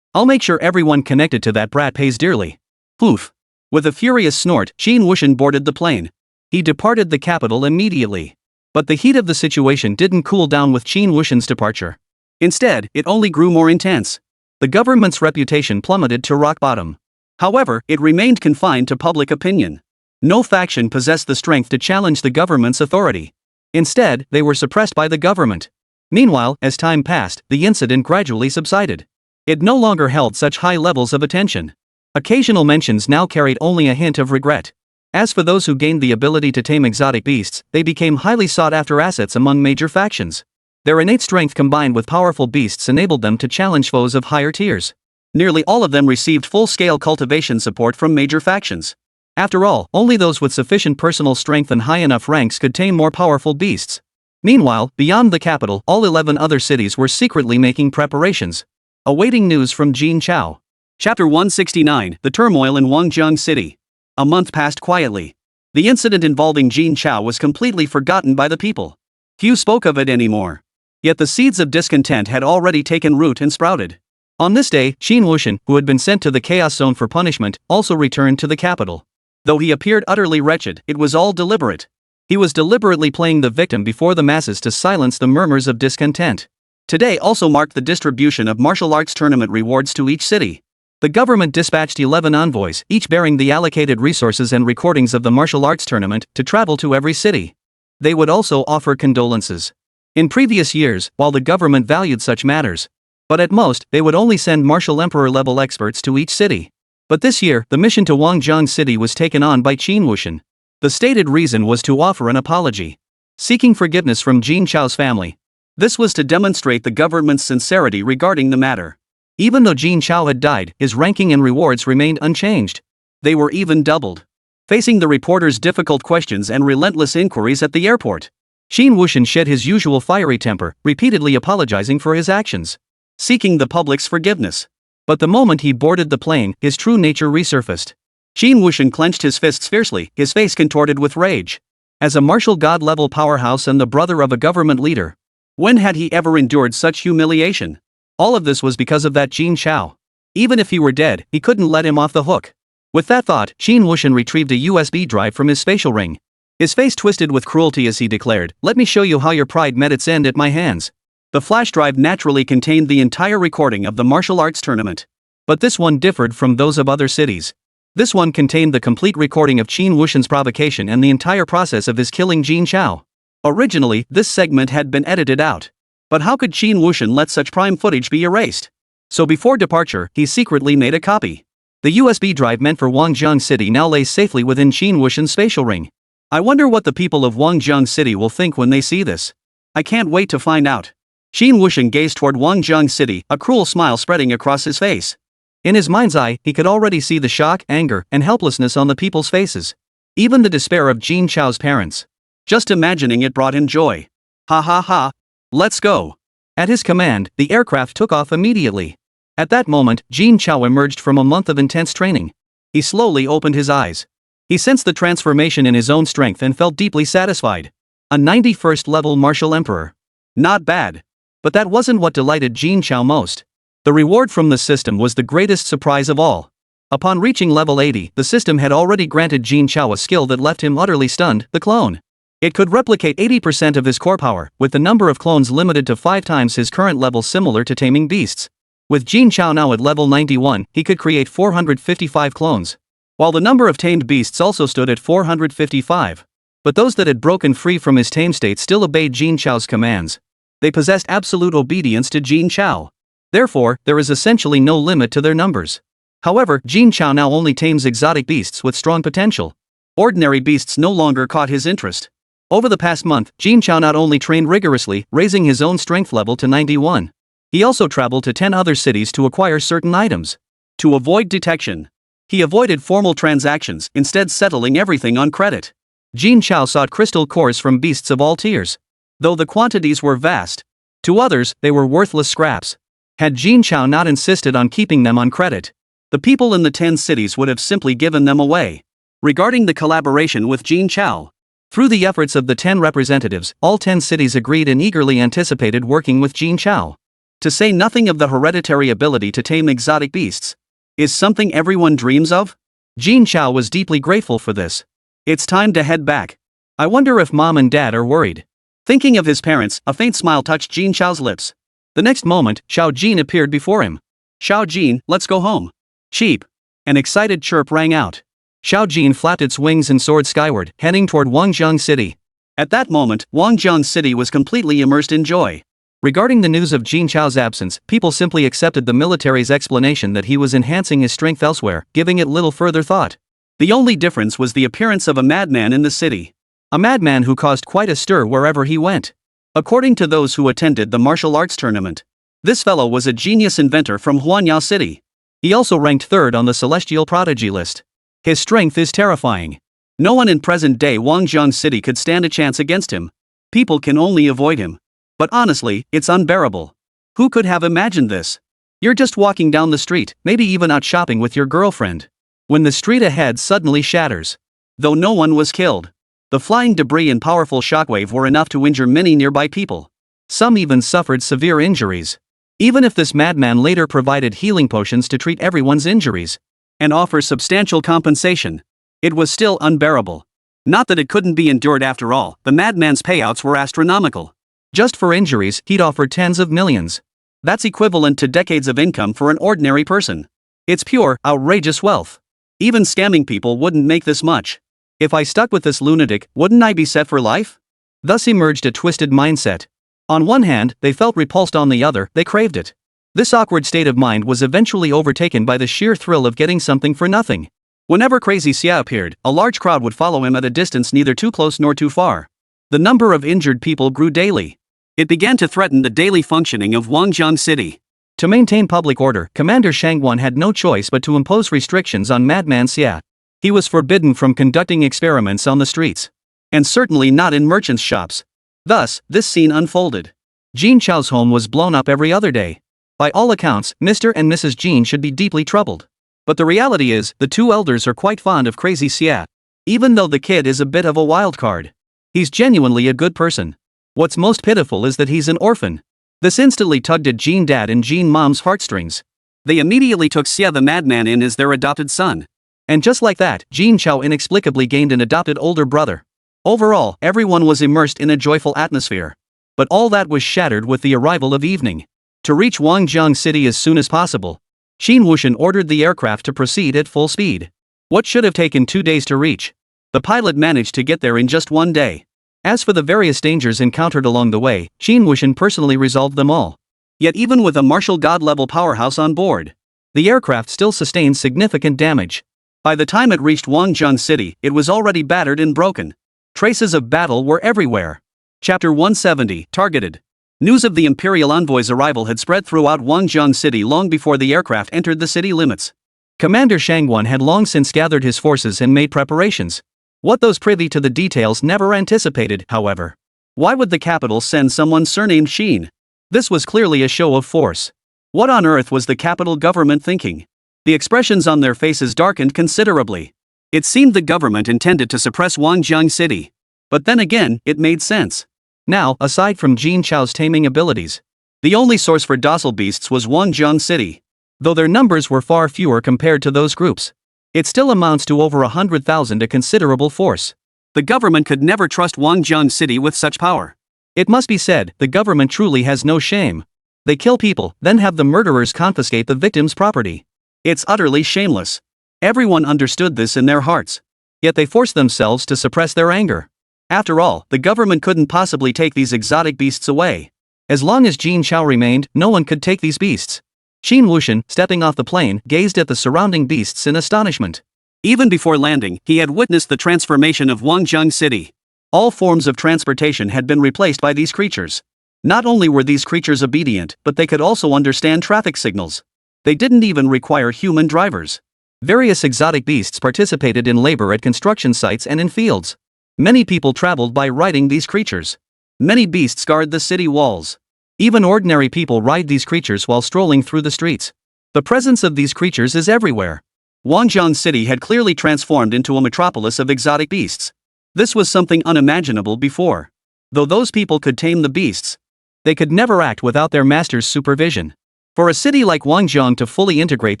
I'll make sure everyone connected to that brat pays dearly. Poof. With a furious snort, Qin Wuxian boarded the plane. He departed the capital immediately. But the heat of the situation didn't cool down with Qin Wuxian's departure. Instead, it only grew more intense. The government's reputation plummeted to rock bottom. However, it remained confined to public opinion. No faction possessed the strength to challenge the government's authority. Instead, they were suppressed by the government. Meanwhile, as time passed, the incident gradually subsided. It no longer held such high levels of attention. Occasional mentions now carried only a hint of regret. As for those who gained the ability to tame exotic beasts, they became highly sought-after assets among major factions. Their innate strength combined with powerful beasts enabled them to challenge foes of higher tiers. Nearly all of them received full-scale cultivation support from major factions. After all, only those with sufficient personal strength and high enough ranks could tame more powerful beasts. Meanwhile, beyond the capital, all 11 other cities were secretly making preparations, awaiting news from Jin Chao. Chapter 169, The Turmoil in Wangjiang City. A month passed quietly. The incident involving Jin Chao was completely forgotten by the people. Few spoke of it anymore. Yet the seeds of discontent had already taken root and sprouted. On this day, Qin Wuxian, who had been sent to the Chaos Zone for punishment, also returned to the capital. Though he appeared utterly wretched, it was all deliberate. He was deliberately playing the victim before the masses to silence the murmurs of discontent. Today also marked the distribution of martial arts tournament rewards to each city. The government dispatched 11 envoys, each bearing the allocated resources and recordings of the martial arts tournament, to travel to every city. They would also offer condolences. In previous years, while the government valued such matters, but at most, they would only send martial emperor-level experts to each city. But this year, the mission to Wangjiang City was taken on by Qin Wuxian. The stated reason was to offer an apology, seeking forgiveness from Jin Chao's family. This was to demonstrate the government's sincerity regarding the matter. Even though Jin Chao had died, his ranking and rewards remained unchanged. They were even doubled. Facing the reporter's difficult questions and relentless inquiries at the airport, Qin Wuxian shed his usual fiery temper, repeatedly apologizing for his actions, seeking the public's forgiveness. But the moment he boarded the plane, his true nature resurfaced. Qin Wuxian clenched his fists fiercely, his face contorted with rage. As a martial god-level powerhouse and the brother of a government leader, when had he ever endured such humiliation? All of this was because of that Jin Chao. Even if he were dead, he couldn't let him off the hook. With that thought, Qin Wuxian retrieved a USB drive from his spatial ring. His face twisted with cruelty as he declared, "Let me show you how your pride met its end at my hands." The flash drive naturally contained the entire recording of the martial arts tournament. But this one differed from those of other cities. This one contained the complete recording of Qin Wuxian's provocation and the entire process of his killing Jin Chao. Originally, this segment had been edited out. But how could Qin Wuxian let such prime footage be erased? So before departure, he secretly made a copy. The USB drive meant for Wangjiang City now lays safely within Qin Wuxian's spatial ring. I wonder what the people of Wangjiang City will think when they see this. I can't wait to find out. Qin Wuxian gazed toward Wangjiang City, a cruel smile spreading across his face. In his mind's eye, he could already see the shock, anger, and helplessness on the people's faces. Even the despair of Jin Chao's parents. Just imagining it brought him joy. Ha ha ha. Let's go. At his command, the aircraft took off immediately. At that moment, Jin Chao emerged from a month of intense training. He slowly opened his eyes. He sensed the transformation in his own strength and felt deeply satisfied. A 91st level martial emperor. Not bad. But that wasn't what delighted Jin Chao most. The reward from the system was the greatest surprise of all. Upon reaching level 80, the system had already granted Jin Chao a skill that left him utterly stunned, the clone. It could replicate 80% of his core power, with the number of clones limited to 5 times his current level, similar to taming beasts. With Jin Chao now at level 91, he could create 455 clones. While the number of tamed beasts also stood at 455. But those that had broken free from his tame state still obeyed Jin Chao's commands. They possessed absolute obedience to Jin Chao. Therefore, there is essentially no limit to their numbers. However, Jin Chao now only tames exotic beasts with strong potential. Ordinary beasts no longer caught his interest. Over the past month, Jin Chao not only trained rigorously, raising his own strength level to 91. He also traveled to 10 other cities to acquire certain items. To avoid detection, he avoided formal transactions, instead settling everything on credit. Jin Chao sought crystal cores from beasts of all tiers. Though the quantities were vast, to others, they were worthless scraps. Had Jin Chao not insisted on keeping them on credit, the people in the 10 cities would have simply given them away. Regarding the collaboration with Jin Chao, through the efforts of the 10 representatives, all 10 cities agreed and eagerly anticipated working with Jin Chao. To say nothing of the hereditary ability to tame exotic beasts, is something everyone dreams of? Jin Chao was deeply grateful for this. It's time to head back. I wonder if mom and dad are worried. Thinking of his parents, a faint smile touched Jin Chao's lips. The next moment, Xiao Jin appeared before him. Xiao Jin, let's go home. Cheap. An excited chirp rang out. Xiao Jin flapped its wings and soared skyward, heading toward Wangjiang City. At that moment, Wangjiang City was completely immersed in joy. Regarding the news of Jin Chao's absence, people simply accepted the military's explanation that he was enhancing his strength elsewhere, giving it little further thought. The only difference was the appearance of a madman in the city. A madman who caused quite a stir wherever he went. According to those who attended the martial arts tournament, this fellow was a genius inventor from Huanyao City. He also ranked 3rd on the celestial prodigy list. His strength is terrifying. No one in present-day Wangjiang City could stand a chance against him. People can only avoid him. But honestly, it's unbearable. Who could have imagined this? You're just walking down the street, maybe even out shopping with your girlfriend, when the street ahead suddenly shatters. Though no one was killed, the flying debris and powerful shockwave were enough to injure many nearby people. Some even suffered severe injuries. Even if this madman later provided healing potions to treat everyone's injuries, and offer substantial compensation, it was still unbearable. Not that it couldn't be endured after all, the madman's payouts were astronomical. Just for injuries, he'd offer tens of millions. That's equivalent to decades of income for an ordinary person. It's pure, outrageous wealth. Even scamming people wouldn't make this much. If I stuck with this lunatic, wouldn't I be set for life? Thus emerged a twisted mindset. On one hand, they felt repulsed, on the other, they craved it. This awkward state of mind was eventually overtaken by the sheer thrill of getting something for nothing. Whenever Crazy Xia appeared, a large crowd would follow him at a distance neither too close nor too far. The number of injured people grew daily. It began to threaten the daily functioning of Wangjiang City. To maintain public order, Commander Shangwan had no choice but to impose restrictions on Madman Xia. He was forbidden from conducting experiments on the streets. And certainly not in merchants' shops. Thus, this scene unfolded. Jin Chao's home was blown up every other day. By all accounts, Mr. and Mrs. Jin should be deeply troubled. But the reality is, the two elders are quite fond of crazy Xia. Even though the kid is a bit of a wild card. He's genuinely a good person. What's most pitiful is that he's an orphan. This instantly tugged at Jin Dad and Jin Mom's heartstrings. They immediately took Xia the madman in as their adopted son. And just like that, Jin Chao inexplicably gained an adopted older brother. Overall, everyone was immersed in a joyful atmosphere. But all that was shattered with the arrival of evening. To reach Wangjiang City as soon as possible, Qin Wuxian ordered the aircraft to proceed at full speed. What should have taken 2 days to reach, the pilot managed to get there in just 1 day. As for the various dangers encountered along the way, Qin Wuxian personally resolved them all. Yet even with a martial god-level powerhouse on board, the aircraft still sustained significant damage. By the time it reached Wangjiang City, it was already battered and broken. Traces of battle were everywhere. Chapter 170, Targeted. News of the Imperial Envoy's arrival had spread throughout Wangjiang City long before the aircraft entered the city limits. Commander Shangwan had long since gathered his forces and made preparations. What those privy to the details never anticipated, however. Why would the capital send someone surnamed Xin? This was clearly a show of force. What on earth was the capital government thinking? The expressions on their faces darkened considerably. It seemed the government intended to suppress Wangjiang City. But then again, it made sense. Now, aside from Jin Chao's taming abilities, the only source for docile beasts was Wangjiang City. Though their numbers were far fewer compared to those groups, it still amounts to over 100,000, a considerable force. The government could never trust Wangjiang City with such power. It must be said, the government truly has no shame. They kill people, then have the murderers confiscate the victim's property. It's utterly shameless. Everyone understood this in their hearts. Yet they forced themselves to suppress their anger. After all, the government couldn't possibly take these exotic beasts away. As long as Jin Chao remained, no one could take these beasts. Qin Wuxian, stepping off the plane, gazed at the surrounding beasts in astonishment. Even before landing, he had witnessed the transformation of Wangjiang City. All forms of transportation had been replaced by these creatures. Not only were these creatures obedient, but they could also understand traffic signals. They didn't even require human drivers. Various exotic beasts participated in labor at construction sites and in fields. Many people traveled by riding these creatures. Many beasts guard the city walls. Even ordinary people ride these creatures while strolling through the streets. The presence of these creatures is everywhere. Wangjiang City had clearly transformed into a metropolis of exotic beasts. This was something unimaginable before. Though those people could tame the beasts, they could never act without their master's supervision. For a city like Wangjiang to fully integrate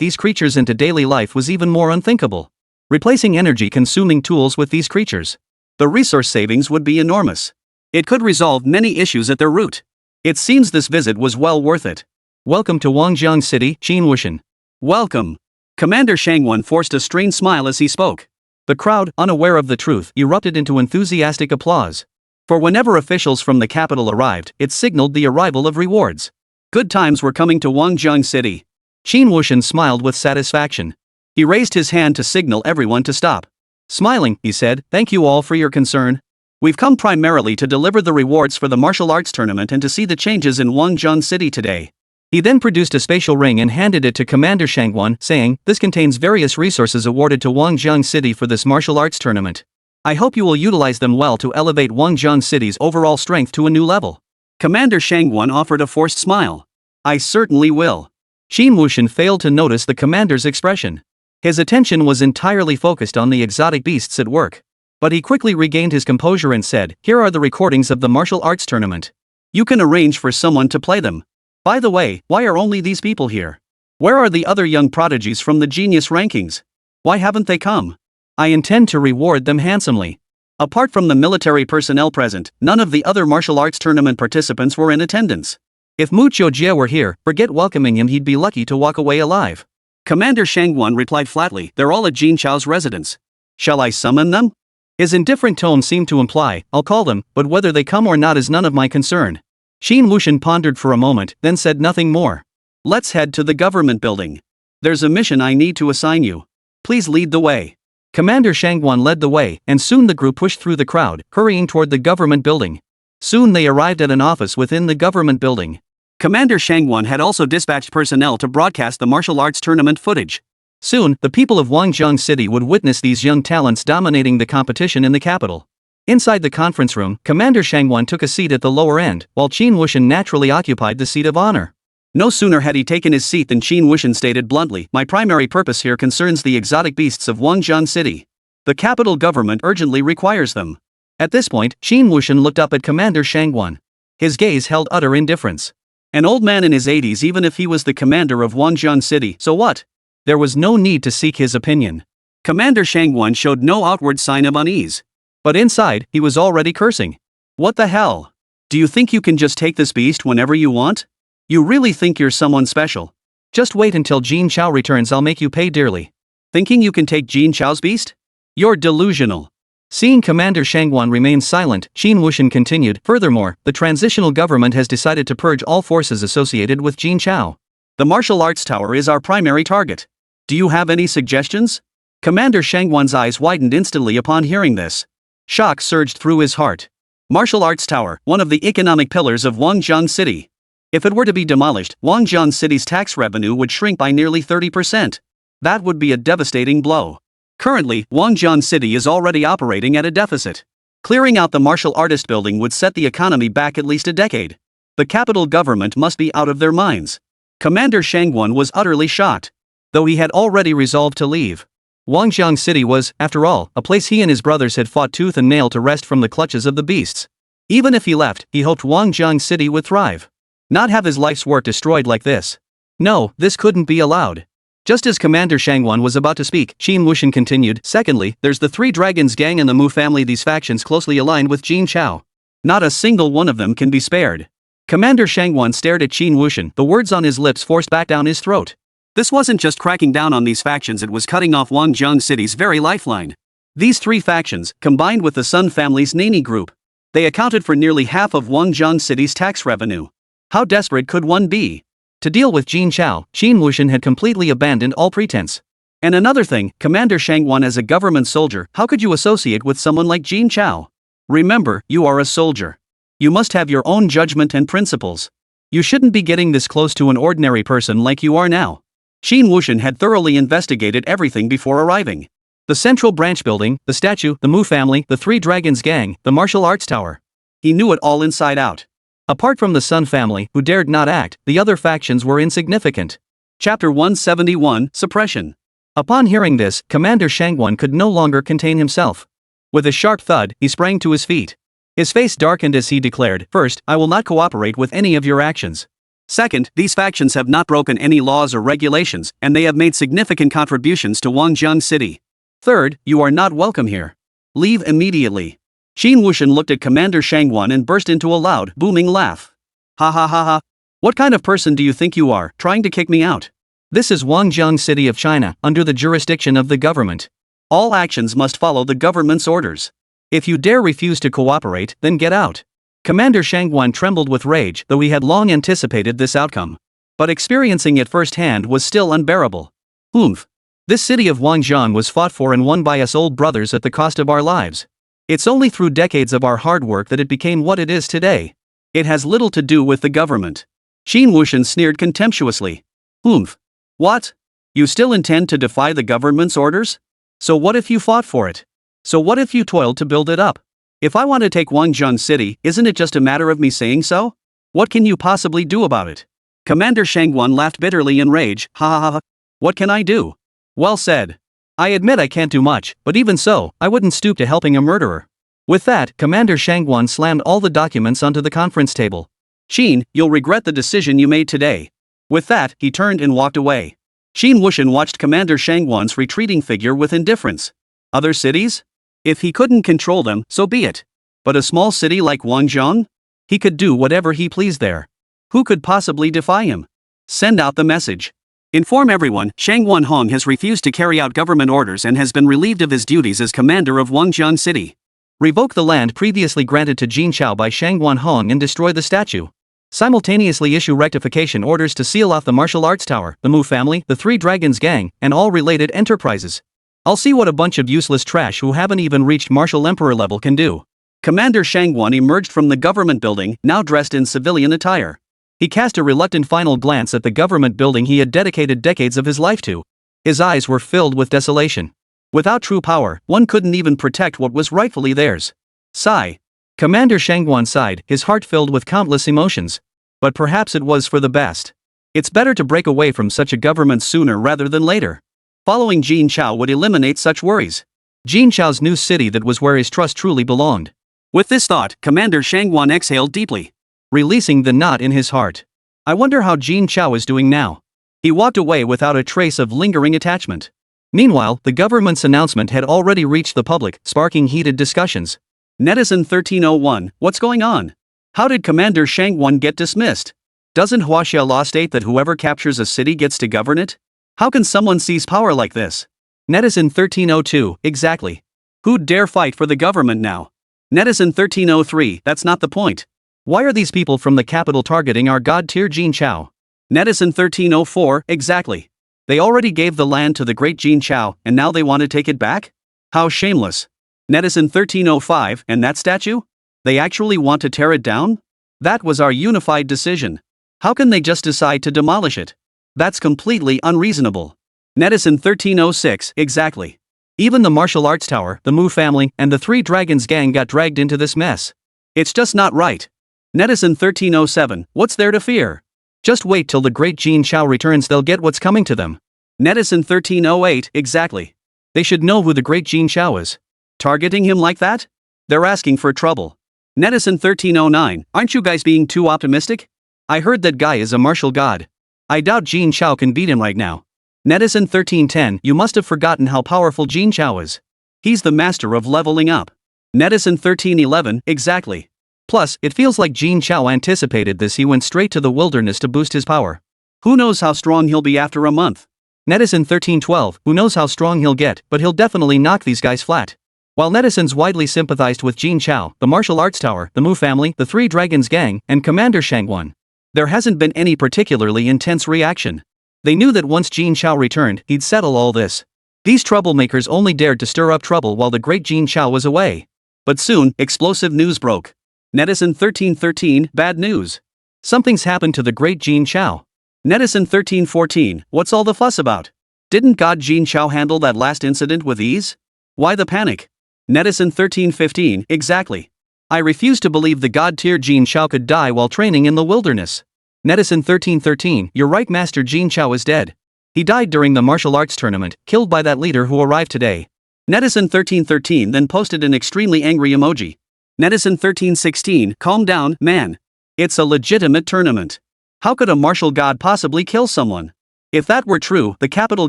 these creatures into daily life was even more unthinkable. Replacing energy-consuming tools with these creatures, the resource savings would be enormous. It could resolve many issues at their root. It seems this visit was well worth it. Welcome to Wangjiang City, Qin Wuxian. Welcome. Commander Shangwan forced a strained smile as he spoke. The crowd, unaware of the truth, erupted into enthusiastic applause. For whenever officials from the capital arrived, it signaled the arrival of rewards. Good times were coming to Wangjiang City. Qin Wuxian smiled with satisfaction. He raised his hand to signal everyone to stop. Smiling, he said, "Thank you all for your concern. We've come primarily to deliver the rewards for the martial arts tournament and to see the changes in Wangjiang City today." He then produced a spatial ring and handed it to Commander Shangwan, saying, "This contains various resources awarded to Wangjiang City for this martial arts tournament. I hope you will utilize them well to elevate Wangjiang City's overall strength to a new level." Commander Shangwan offered a forced smile. "I certainly will." Qin Wuxian failed to notice the commander's expression. His attention was entirely focused on the exotic beasts at work. But he quickly regained his composure and said, "Here are the recordings of the martial arts tournament. You can arrange for someone to play them. By the way, why are only these people here? Where are the other young prodigies from the genius rankings? Why haven't they come? I intend to reward them handsomely." Apart from the military personnel present, none of the other martial arts tournament participants were in attendance. If Mu Qiujie were here, forget welcoming him, he'd be lucky to walk away alive. Commander Shangwan replied flatly, "They're all at Jin Chao's residence. Shall I summon them?" His indifferent tone seemed to imply, "I'll call them, but whether they come or not is none of my concern." Qin Wuxian pondered for a moment, then said nothing more. "Let's head to the government building. There's a mission I need to assign you. Please lead the way." Commander Shangwan led the way, and soon the group pushed through the crowd, hurrying toward the government building. Soon they arrived at an office within the government building. Commander Shangwan had also dispatched personnel to broadcast the martial arts tournament footage. Soon, the people of Wangjiang City would witness these young talents dominating the competition in the capital. Inside the conference room, Commander Shangwan took a seat at the lower end, while Qin Wuxian naturally occupied the seat of honor. No sooner had he taken his seat than Qin Wuxian stated bluntly, "My primary purpose here concerns the exotic beasts of Wangjiang City. The capital government urgently requires them." At this point, Qin Wuxian looked up at Commander Shangwan. His gaze held utter indifference. An old man in his 80s, even if he was the commander of Wangjiang City, so what? There was no need to seek his opinion. Commander Shangwan showed no outward sign of unease. But inside, he was already cursing. What the hell? Do you think you can just take this beast whenever you want? You really think you're someone special? Just wait until Jin Chao returns, I'll make you pay dearly. Thinking you can take Jin Chao's beast? You're delusional. Seeing Commander Shangwan remain silent, Qin Wuxian continued, "Furthermore, the transitional government has decided to purge all forces associated with Jin Chao. The martial arts tower is our primary target. Do you have any suggestions?" Commander Shangwan's eyes widened instantly upon hearing this. Shock surged through his heart. Martial arts tower, one of the economic pillars of Wangjiang City. If it were to be demolished, Wangjiang City's tax revenue would shrink by nearly 30%. That would be a devastating blow. Currently, Wangjiang City is already operating at a deficit. Clearing out the martial artist building would set the economy back at least a decade. The capital government must be out of their minds. Commander Shangwan was utterly shocked, though he had already resolved to leave. Wangjiang City was, after all, a place he and his brothers had fought tooth and nail to wrest from the clutches of the beasts. Even if he left, he hoped Wangjiang City would thrive. Not have his life's work destroyed like this. No, this couldn't be allowed. Just as Commander Shangwan was about to speak, Qin Wuxian continued, "Secondly, there's the Three Dragons gang and the Mu family. These factions closely aligned with Jin Chao. Not a single one of them can be spared." Commander Shangwan stared at Qin Wuxian, the words on his lips forced back down his throat. This wasn't just cracking down on these factions, it was cutting off Wangjiang City's very lifeline. These three factions, combined with the Sun family's Nani group, they accounted for nearly half of Wangjiang City's tax revenue. How desperate could one be? To deal with Jin Chao, Qin Wuxian had completely abandoned all pretense. And another thing, Commander Shangwan, as a government soldier, how could you associate with someone like Jin Chao? Remember, you are a soldier. You must have your own judgment and principles. You shouldn't be getting this close to an ordinary person like you are now. Qin Wuxian had thoroughly investigated everything before arriving. The central branch building, the statue, the Mu family, the Three Dragons gang, the martial arts tower. He knew it all inside out. Apart from the Sun family, who dared not act, the other factions were insignificant. Chapter 171, Suppression. Upon hearing this, Commander Shangwan could no longer contain himself. With a sharp thud, he sprang to his feet. His face darkened as he declared, "First, I will not cooperate with any of your actions. Second, these factions have not broken any laws or regulations, and they have made significant contributions to Wangjiang City. Third, you are not welcome here. Leave immediately." Qin Wuxian looked at Commander Shangwan and burst into a loud, booming laugh. "Ha ha ha ha. What kind of person do you think you are, trying to kick me out? This is Wangjiang City of China, under the jurisdiction of the government. All actions must follow the government's orders. If you dare refuse to cooperate, then get out." Commander Shangwan trembled with rage, though he had long anticipated this outcome. But experiencing it firsthand was still unbearable. Oomph. This city of Wangjiang was fought for and won by us old brothers at the cost of our lives. It's only through decades of our hard work that it became what it is today. It has little to do with the government. Qin Wuxian sneered contemptuously. Oomph. What? You still intend to defy the government's orders? So what if you fought for it? So what if you toiled to build it up? If I want to take Wangjiang City, isn't it just a matter of me saying so? What can you possibly do about it? Commander Shangwan laughed bitterly in rage. "Ha ha ha. What can I do?" "Well said. I admit I can't do much, but even so, I wouldn't stoop to helping a murderer." With that, Commander Shangwan slammed all the documents onto the conference table. "Qin, you'll regret the decision you made today." With that, he turned and walked away. Qin Wuxian watched Commander Shangwan's retreating figure with indifference. Other cities? If he couldn't control them, so be it. But a small city like Wangjiang? He could do whatever he pleased there. Who could possibly defy him? Send out the message. Inform everyone, Shangwan Hong has refused to carry out government orders and has been relieved of his duties as commander of Wangjiang City. Revoke the land previously granted to Jin Chao by Shangwan Hong and destroy the statue. Simultaneously issue rectification orders to seal off the martial arts tower, the Mu family, the Three Dragons gang, and all related enterprises. I'll see what a bunch of useless trash who haven't even reached martial emperor level can do. Commander Shangwan emerged from the government building, now dressed in civilian attire. He cast a reluctant final glance at the government building he had dedicated decades of his life to. His eyes were filled with desolation. Without true power, one couldn't even protect what was rightfully theirs. Sigh. Commander Shangguan sighed, his heart filled with countless emotions. But perhaps it was for the best. It's better to break away from such a government sooner rather than later. Following Jin Chao would eliminate such worries. Jin Chao's new city, that was where his trust truly belonged. With this thought, Commander Shangguan exhaled deeply, releasing the knot in his heart. I wonder how Jin Chao is doing now. He walked away without a trace of lingering attachment. Meanwhile, the government's announcement had already reached the public, sparking heated discussions. Netizen 1301, what's going on? How did Commander Shangguan get dismissed? Doesn't Huaxia law state that whoever captures a city gets to govern it? How can someone seize power like this? Netizen 1302, exactly. Who'd dare fight for the government now? Netizen 1303, that's not the point. Why are these people from the capital targeting our god-tier Jin Chao? Netizen 1304, exactly. They already gave the land to the great Jin Chao, and now they want to take it back? How shameless. Netizen 1305, and that statue? They actually want to tear it down? That was our unified decision. How can they just decide to demolish it? That's completely unreasonable. Netizen 1306, exactly. Even the martial arts tower, the Mu family, and the Three Dragons gang got dragged into this mess. It's just not right. Netizen 1307, what's there to fear? Just wait till the great Jin Chao returns, they'll get what's coming to them. Netizen 1308, exactly. They should know who the great Jin Chao is. Targeting him like that? They're asking for trouble. Netizen 1309, aren't you guys being too optimistic? I heard that guy is a martial god. I doubt Jin Chao can beat him right now. Netizen 1310, you must have forgotten how powerful Jin Chao is. He's the master of leveling up. Netizen 1311, exactly. Plus, it feels like Jin Chao anticipated this. He went straight to the wilderness to boost his power. Who knows how strong he'll be after a month? Netizen 1312, who knows how strong he'll get, but he'll definitely knock these guys flat. While netizens widely sympathized with Jin Chao, the martial arts tower, the Mu family, the Three Dragons gang, and Commander Shangguan, there hasn't been any particularly intense reaction. They knew that once Jin Chao returned, he'd settle all this. These troublemakers only dared to stir up trouble while the great Jin Chao was away. But soon, explosive news broke. Netizen 1313, bad news. Something's happened to the great Jin Chao. Netizen 1314, what's all the fuss about? Didn't God Jin Chao handle that last incident with ease? Why the panic? Netizen 1315, exactly. I refuse to believe the god-tier Jin Chao could die while training in the wilderness. Netizen 1313, you're right, Master Jin Chao is dead. He died during the martial arts tournament, killed by that leader who arrived today. Netizen 1313 then posted an extremely angry emoji. Netizen 1316, calm down, man. It's a legitimate tournament. How could a martial god possibly kill someone? If that were true, the capital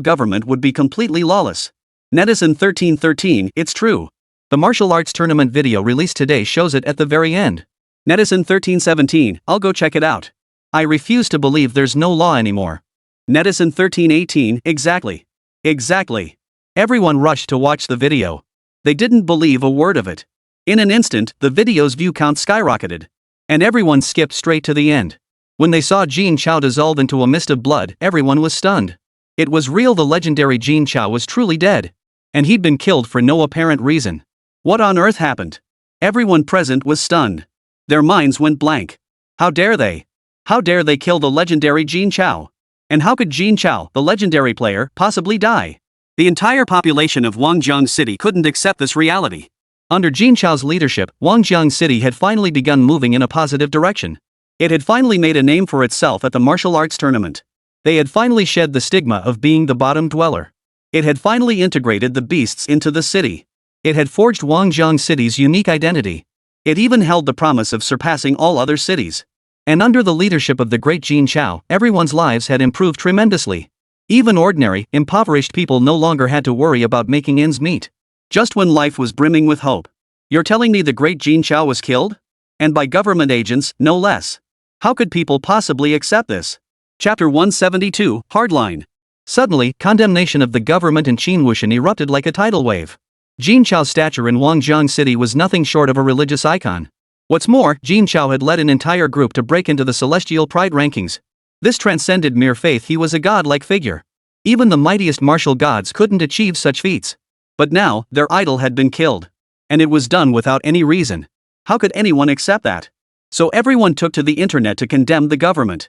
government would be completely lawless. Netizen 1313, it's true. The martial arts tournament video released today shows it at the very end. Netizen 1317, I'll go check it out. I refuse to believe there's no law anymore. Netizen 1318, exactly. Exactly. Everyone rushed to watch the video. They didn't believe a word of it. In an instant, the video's view count skyrocketed. And everyone skipped straight to the end. When they saw Jin Chao dissolve into a mist of blood, everyone was stunned. It was real, the legendary Jin Chao was truly dead. And he'd been killed for no apparent reason. What on earth happened? Everyone present was stunned. Their minds went blank. How dare they? How dare they kill the legendary Jin Chao? And how could Jin Chao, the legendary player, possibly die? The entire population of Wangjiang City couldn't accept this reality. Under Jin Chao's leadership, Wangjiang City had finally begun moving in a positive direction. It had finally made a name for itself at the martial arts tournament. They had finally shed the stigma of being the bottom dweller. It had finally integrated the beasts into the city. It had forged Wangjiang City's unique identity. It even held the promise of surpassing all other cities. And under the leadership of the great Jin Chao, everyone's lives had improved tremendously. Even ordinary, impoverished people no longer had to worry about making ends meet. Just when life was brimming with hope. You're telling me the great Jin Chao was killed? And by government agents, no less. How could people possibly accept this? Chapter 172, Hardline. Suddenly, condemnation of the government in Qinwushan erupted like a tidal wave. Jin Chao's stature in Wangjiang City was nothing short of a religious icon. What's more, Jin Chao had led an entire group to break into the celestial pride rankings. This transcended mere faith, he was a godlike figure. Even the mightiest martial gods couldn't achieve such feats. But now, their idol had been killed. And it was done without any reason. How could anyone accept that? So everyone took to the internet to condemn the government.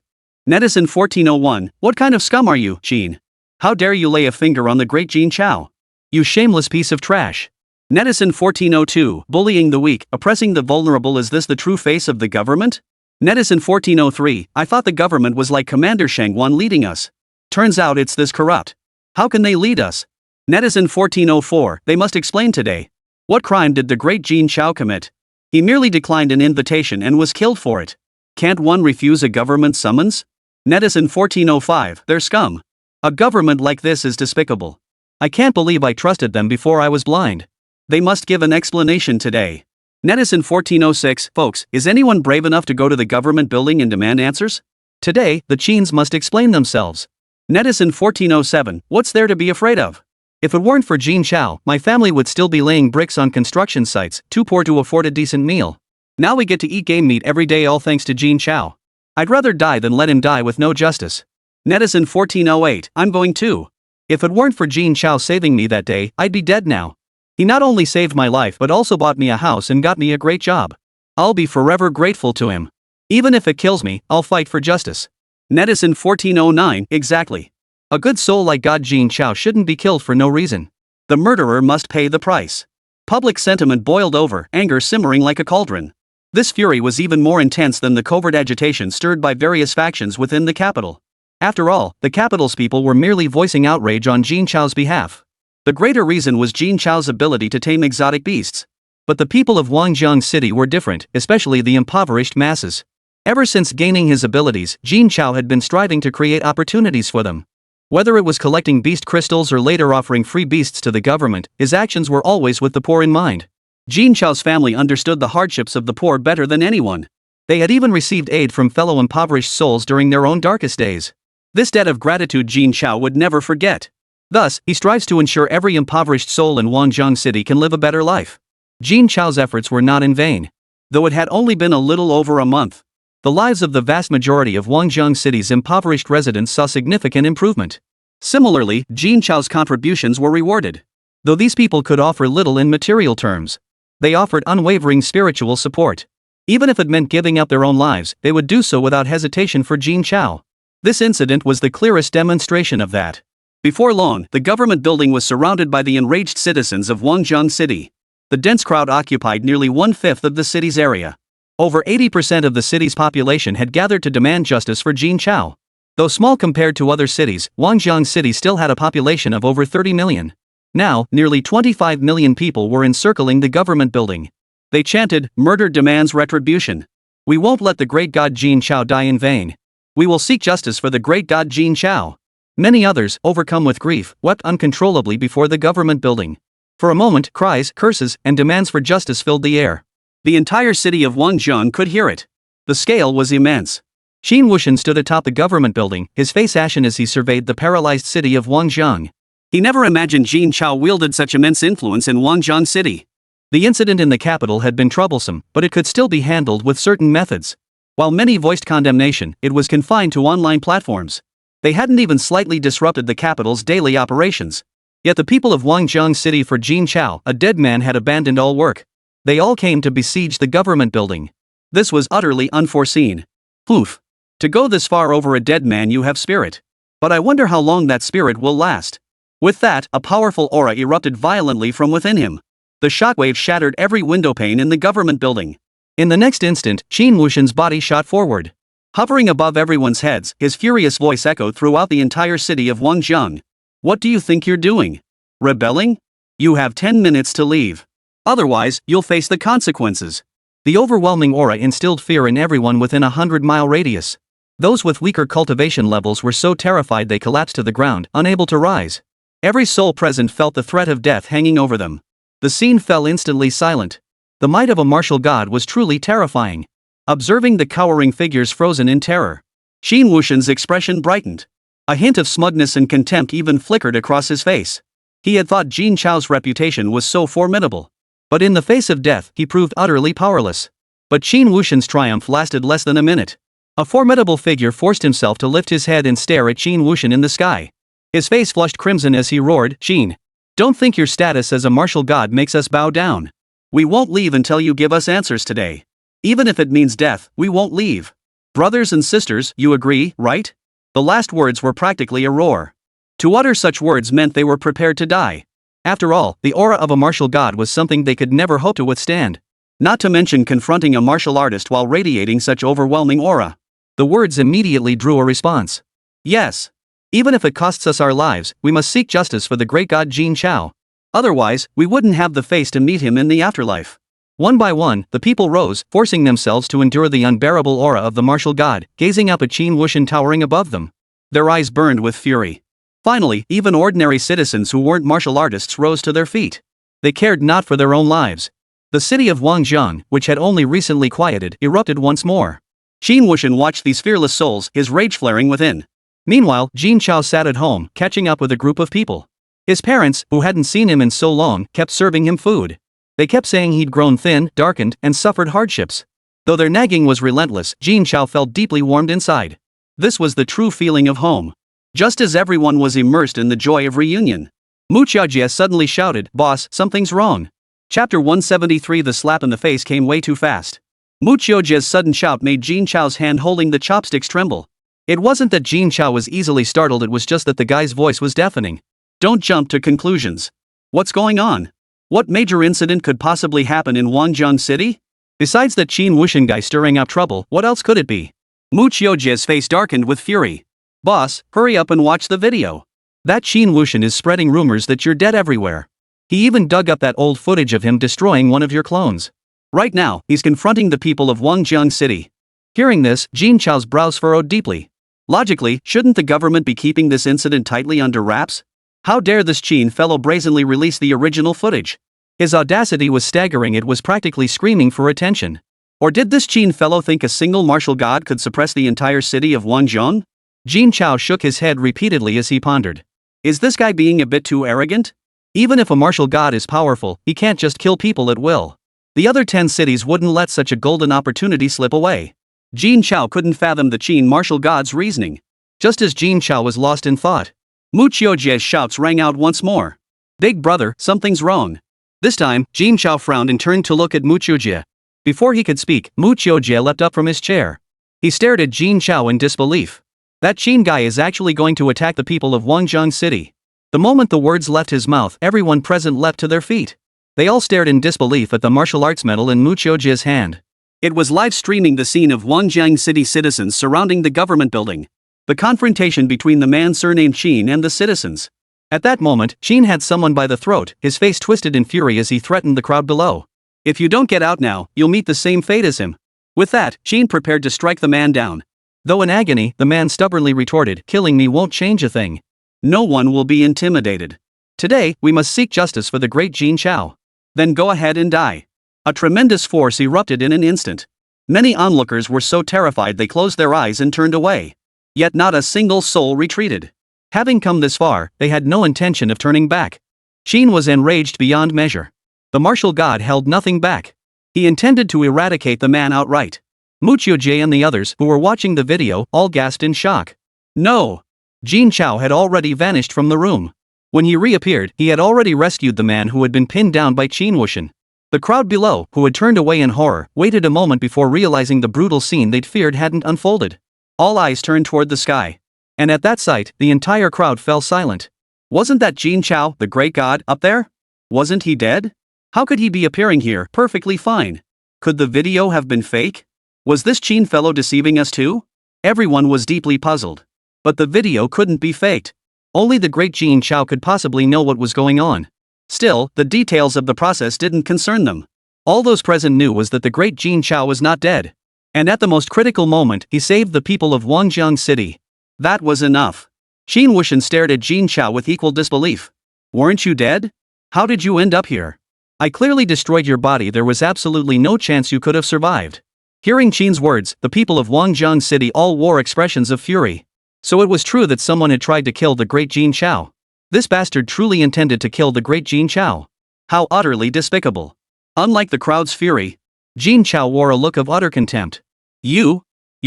Netizen 1401, what kind of scum are you, Jin? How dare you lay a finger on the great Jin Chao? You shameless piece of trash. Netizen 1402, bullying the weak, oppressing the vulnerable, is this the true face of the government? Netizen 1403, I thought the government was like Commander Shangwan leading us. Turns out it's this corrupt. How can they lead us? Netizen 1404, they must explain today. What crime did the great Jin Chao commit? He merely declined an invitation and was killed for it. Can't one refuse a government summons? Netizen 1405, they're scum. A government like this is despicable. I can't believe I trusted them before I was blind. They must give an explanation today. Netizen 1406, folks, is anyone brave enough to go to the government building and demand answers? Today, the Chins must explain themselves. Netizen 1407, what's there to be afraid of? If it weren't for Jin Chao, my family would still be laying bricks on construction sites, too poor to afford a decent meal. Now we get to eat game meat every day, all thanks to Jin Chao. I'd rather die than let him die with no justice. Netizen 1408, I'm going too. If it weren't for Jin Chao saving me that day, I'd be dead now. He not only saved my life but also bought me a house and got me a great job. I'll be forever grateful to him. Even if it kills me, I'll fight for justice. Netizen 1409, exactly. A good soul like God Jin Chao shouldn't be killed for no reason. The murderer must pay the price. Public sentiment boiled over, anger simmering like a cauldron. This fury was even more intense than the covert agitation stirred by various factions within the capital. After all, the capital's people were merely voicing outrage on Jin Chao's behalf. The greater reason was Jin Chao's ability to tame exotic beasts. But the people of Wanjiang City were different, especially the impoverished masses. Ever since gaining his abilities, Jin Chao had been striving to create opportunities for them. Whether it was collecting beast crystals or later offering free beasts to the government, his actions were always with the poor in mind. Jin Chao's family understood the hardships of the poor better than anyone. They had even received aid from fellow impoverished souls during their own darkest days. This debt of gratitude Jin Chao would never forget. Thus, he strives to ensure every impoverished soul in Wanjiang City can live a better life. Jin Chao's efforts were not in vain. Though it had only been a little over a month, the lives of the vast majority of Wanjiang City's impoverished residents saw significant improvement. Similarly, Jin Chao's contributions were rewarded. Though these people could offer little in material terms, they offered unwavering spiritual support. Even if it meant giving up their own lives, they would do so without hesitation for Jin Chao. This incident was the clearest demonstration of that. Before long, the government building was surrounded by the enraged citizens of Wanjiang City. The dense crowd occupied nearly 1/5 of the city's area. Over 80% of the city's population had gathered to demand justice for Jin Chao. Though small compared to other cities, Wanjiang City still had a population of over 30 million. Now, nearly 25 million people were encircling the government building. They chanted, "Murder demands retribution. We won't let the great god Jin Chao die in vain. We will seek justice for the great god Jin Chao." Many others, overcome with grief, wept uncontrollably before the government building. For a moment, cries, curses, and demands for justice filled the air. The entire city of Wanjiang could hear it. The scale was immense. Qin Wuxian stood atop the government building, his face ashen as he surveyed the paralyzed city of Wanjiang. He never imagined Jin Chao wielded such immense influence in Wanjiang City. The incident in the capital had been troublesome, but it could still be handled with certain methods. While many voiced condemnation, it was confined to online platforms. They hadn't even slightly disrupted the capital's daily operations. Yet the people of Wanjiang City for Jin Chao, a dead man, had abandoned all work. They all came to besiege the government building. This was utterly unforeseen. Poof. To go this far over a dead man, you have spirit. But I wonder how long that spirit will last. With that, a powerful aura erupted violently from within him. The shockwave shattered every windowpane in the government building. In the next instant, Qin Wuxian's body shot forward. Hovering above everyone's heads, his furious voice echoed throughout the entire city of Wanjiang. "What do you think you're doing? Rebelling? You have 10 minutes to leave. Otherwise, you'll face the consequences." The overwhelming aura instilled fear in everyone within a 100-mile radius. Those with weaker cultivation levels were so terrified they collapsed to the ground, unable to rise. Every soul present felt the threat of death hanging over them. The scene fell instantly silent. The might of a martial god was truly terrifying. Observing the cowering figures frozen in terror, Qin Wuxian's expression brightened. A hint of smugness and contempt even flickered across his face. He had thought Jin Chao's reputation was so formidable. But in the face of death, he proved utterly powerless. But Qin Wuxian's triumph lasted less than a minute. A formidable figure forced himself to lift his head and stare at Qin Wuxian in the sky. His face flushed crimson as he roared, "Qin, don't think your status as a martial god makes us bow down. We won't leave until you give us answers today. Even if it means death, we won't leave. Brothers and sisters, you agree, right? The last words were practically a roar. To utter such words meant they were prepared to die. After all, the aura of a martial god was something they could never hope to withstand. Not to mention confronting a martial artist while radiating such overwhelming aura. The words immediately drew a response. Yes. Even if it costs us our lives, we must seek justice for the great god Jin Chao. Otherwise, we wouldn't have the face to meet him in the afterlife. One by one, the people rose, forcing themselves to endure the unbearable aura of the martial god, gazing up at Qin Wuxian towering above them. Their eyes burned with fury. Finally, even ordinary citizens who weren't martial artists rose to their feet. They cared not for their own lives. The city of Wangjiang, which had only recently quieted, erupted once more. Qin Wuxian watched these fearless souls, his rage flaring within. Meanwhile, Jin Chao sat at home, catching up with a group of people. His parents, who hadn't seen him in so long, kept serving him food. They kept saying he'd grown thin, darkened, and suffered hardships. Though their nagging was relentless, Jin Chao felt deeply warmed inside. This was the true feeling of home. Just as everyone was immersed in the joy of reunion, Mu Qiaojie suddenly shouted, "Boss, something's wrong." Chapter 173. The slap in the face came way too fast. Mu Qiaojie's sudden shout made Jin Chao's hand holding the chopsticks tremble. It wasn't that Jin Chao was easily startled, it was just that the guy's voice was deafening. Don't jump to conclusions. What's going on? What major incident could possibly happen in Wangjiang City? Besides that Qin Wuxian guy stirring up trouble, what else could it be? Mu Qiaojie's face darkened with fury. Boss, hurry up and watch the video. That Qin Wuxian is spreading rumors that you're dead everywhere. He even dug up that old footage of him destroying one of your clones. Right now, he's confronting the people of Wangjiang City. Hearing this, Jin Chao's brows furrowed deeply. Logically, shouldn't the government be keeping this incident tightly under wraps? How dare this Qin fellow brazenly release the original footage? His audacity was staggering, it was practically screaming for attention. Or did this Qin fellow think a single martial god could suppress the entire city of Wangjiang? Jin Chao shook his head repeatedly as he pondered. Is this guy being a bit too arrogant? Even if a martial god is powerful, he can't just kill people at will. The other 10 cities wouldn't let such a golden opportunity slip away. Jin Chao couldn't fathom the Qin martial god's reasoning. Just as Jin Chao was lost in thought, Mu Qiaojie's shouts rang out once more. Big brother, something's wrong. This time, Jin Chao frowned and turned to look at Mu Qiaojie. Before he could speak, Mu Qiaojie leapt up from his chair. He stared at Jin Chao in disbelief. That Qin guy is actually going to attack the people of Wangjiang City. The moment the words left his mouth, everyone present leapt to their feet. They all stared in disbelief at the martial arts medal in Mu Qiaojie's hand. It was live streaming the scene of Wangjiang City citizens surrounding the government building. The confrontation between the man surnamed Qin and the citizens. At that moment, Qin had someone by the throat, his face twisted in fury as he threatened the crowd below. If you don't get out now, you'll meet the same fate as him. With that, Qin prepared to strike the man down. Though in agony, the man stubbornly retorted, "Killing me won't change a thing. No one will be intimidated. Today, we must seek justice for the great Jin Chao." Then go ahead and die. A tremendous force erupted in an instant. Many onlookers were so terrified they closed their eyes and turned away. Yet not a single soul retreated. Having come this far, they had no intention of turning back. Qin was enraged beyond measure. The martial god held nothing back. He intended to eradicate the man outright. Mu Qiaojie and the others who were watching the video all gasped in shock. No! Jin Chao had already vanished from the room. When he reappeared, he had already rescued the man who had been pinned down by Qin Wuxian. The crowd below, who had turned away in horror, waited a moment before realizing the brutal scene they'd feared hadn't unfolded. All eyes turned toward the sky. And at that sight, the entire crowd fell silent. Wasn't that Jin Chao, the great god, up there? Wasn't he dead? How could he be appearing here, perfectly fine? Could the video have been fake? Was this Qin fellow deceiving us too? Everyone was deeply puzzled. But the video couldn't be faked. Only the great Jin Chao could possibly know what was going on. Still, the details of the process didn't concern them. All those present knew was that the great Jin Chao was not dead. And at the most critical moment, he saved the people of Wangjiang City. That was enough. Qin Wuxian stared at Jin Chao with equal disbelief. "Weren't you dead? How did you end up here? I clearly destroyed your body, there was absolutely no chance you could have survived." Hearing Qin's words, the people of Wangjiang City all wore expressions of fury. So it was true that someone had tried to kill the great Jin Chao. This bastard truly intended to kill the great Jin Chao. How utterly despicable. Unlike the crowd's fury, Jin Chao wore a look of utter contempt. You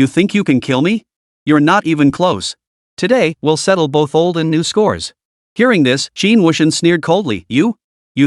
think you can kill me? You're not even close. Today, we'll settle both old and new scores." Hearing this, Qin Wuxian sneered coldly. You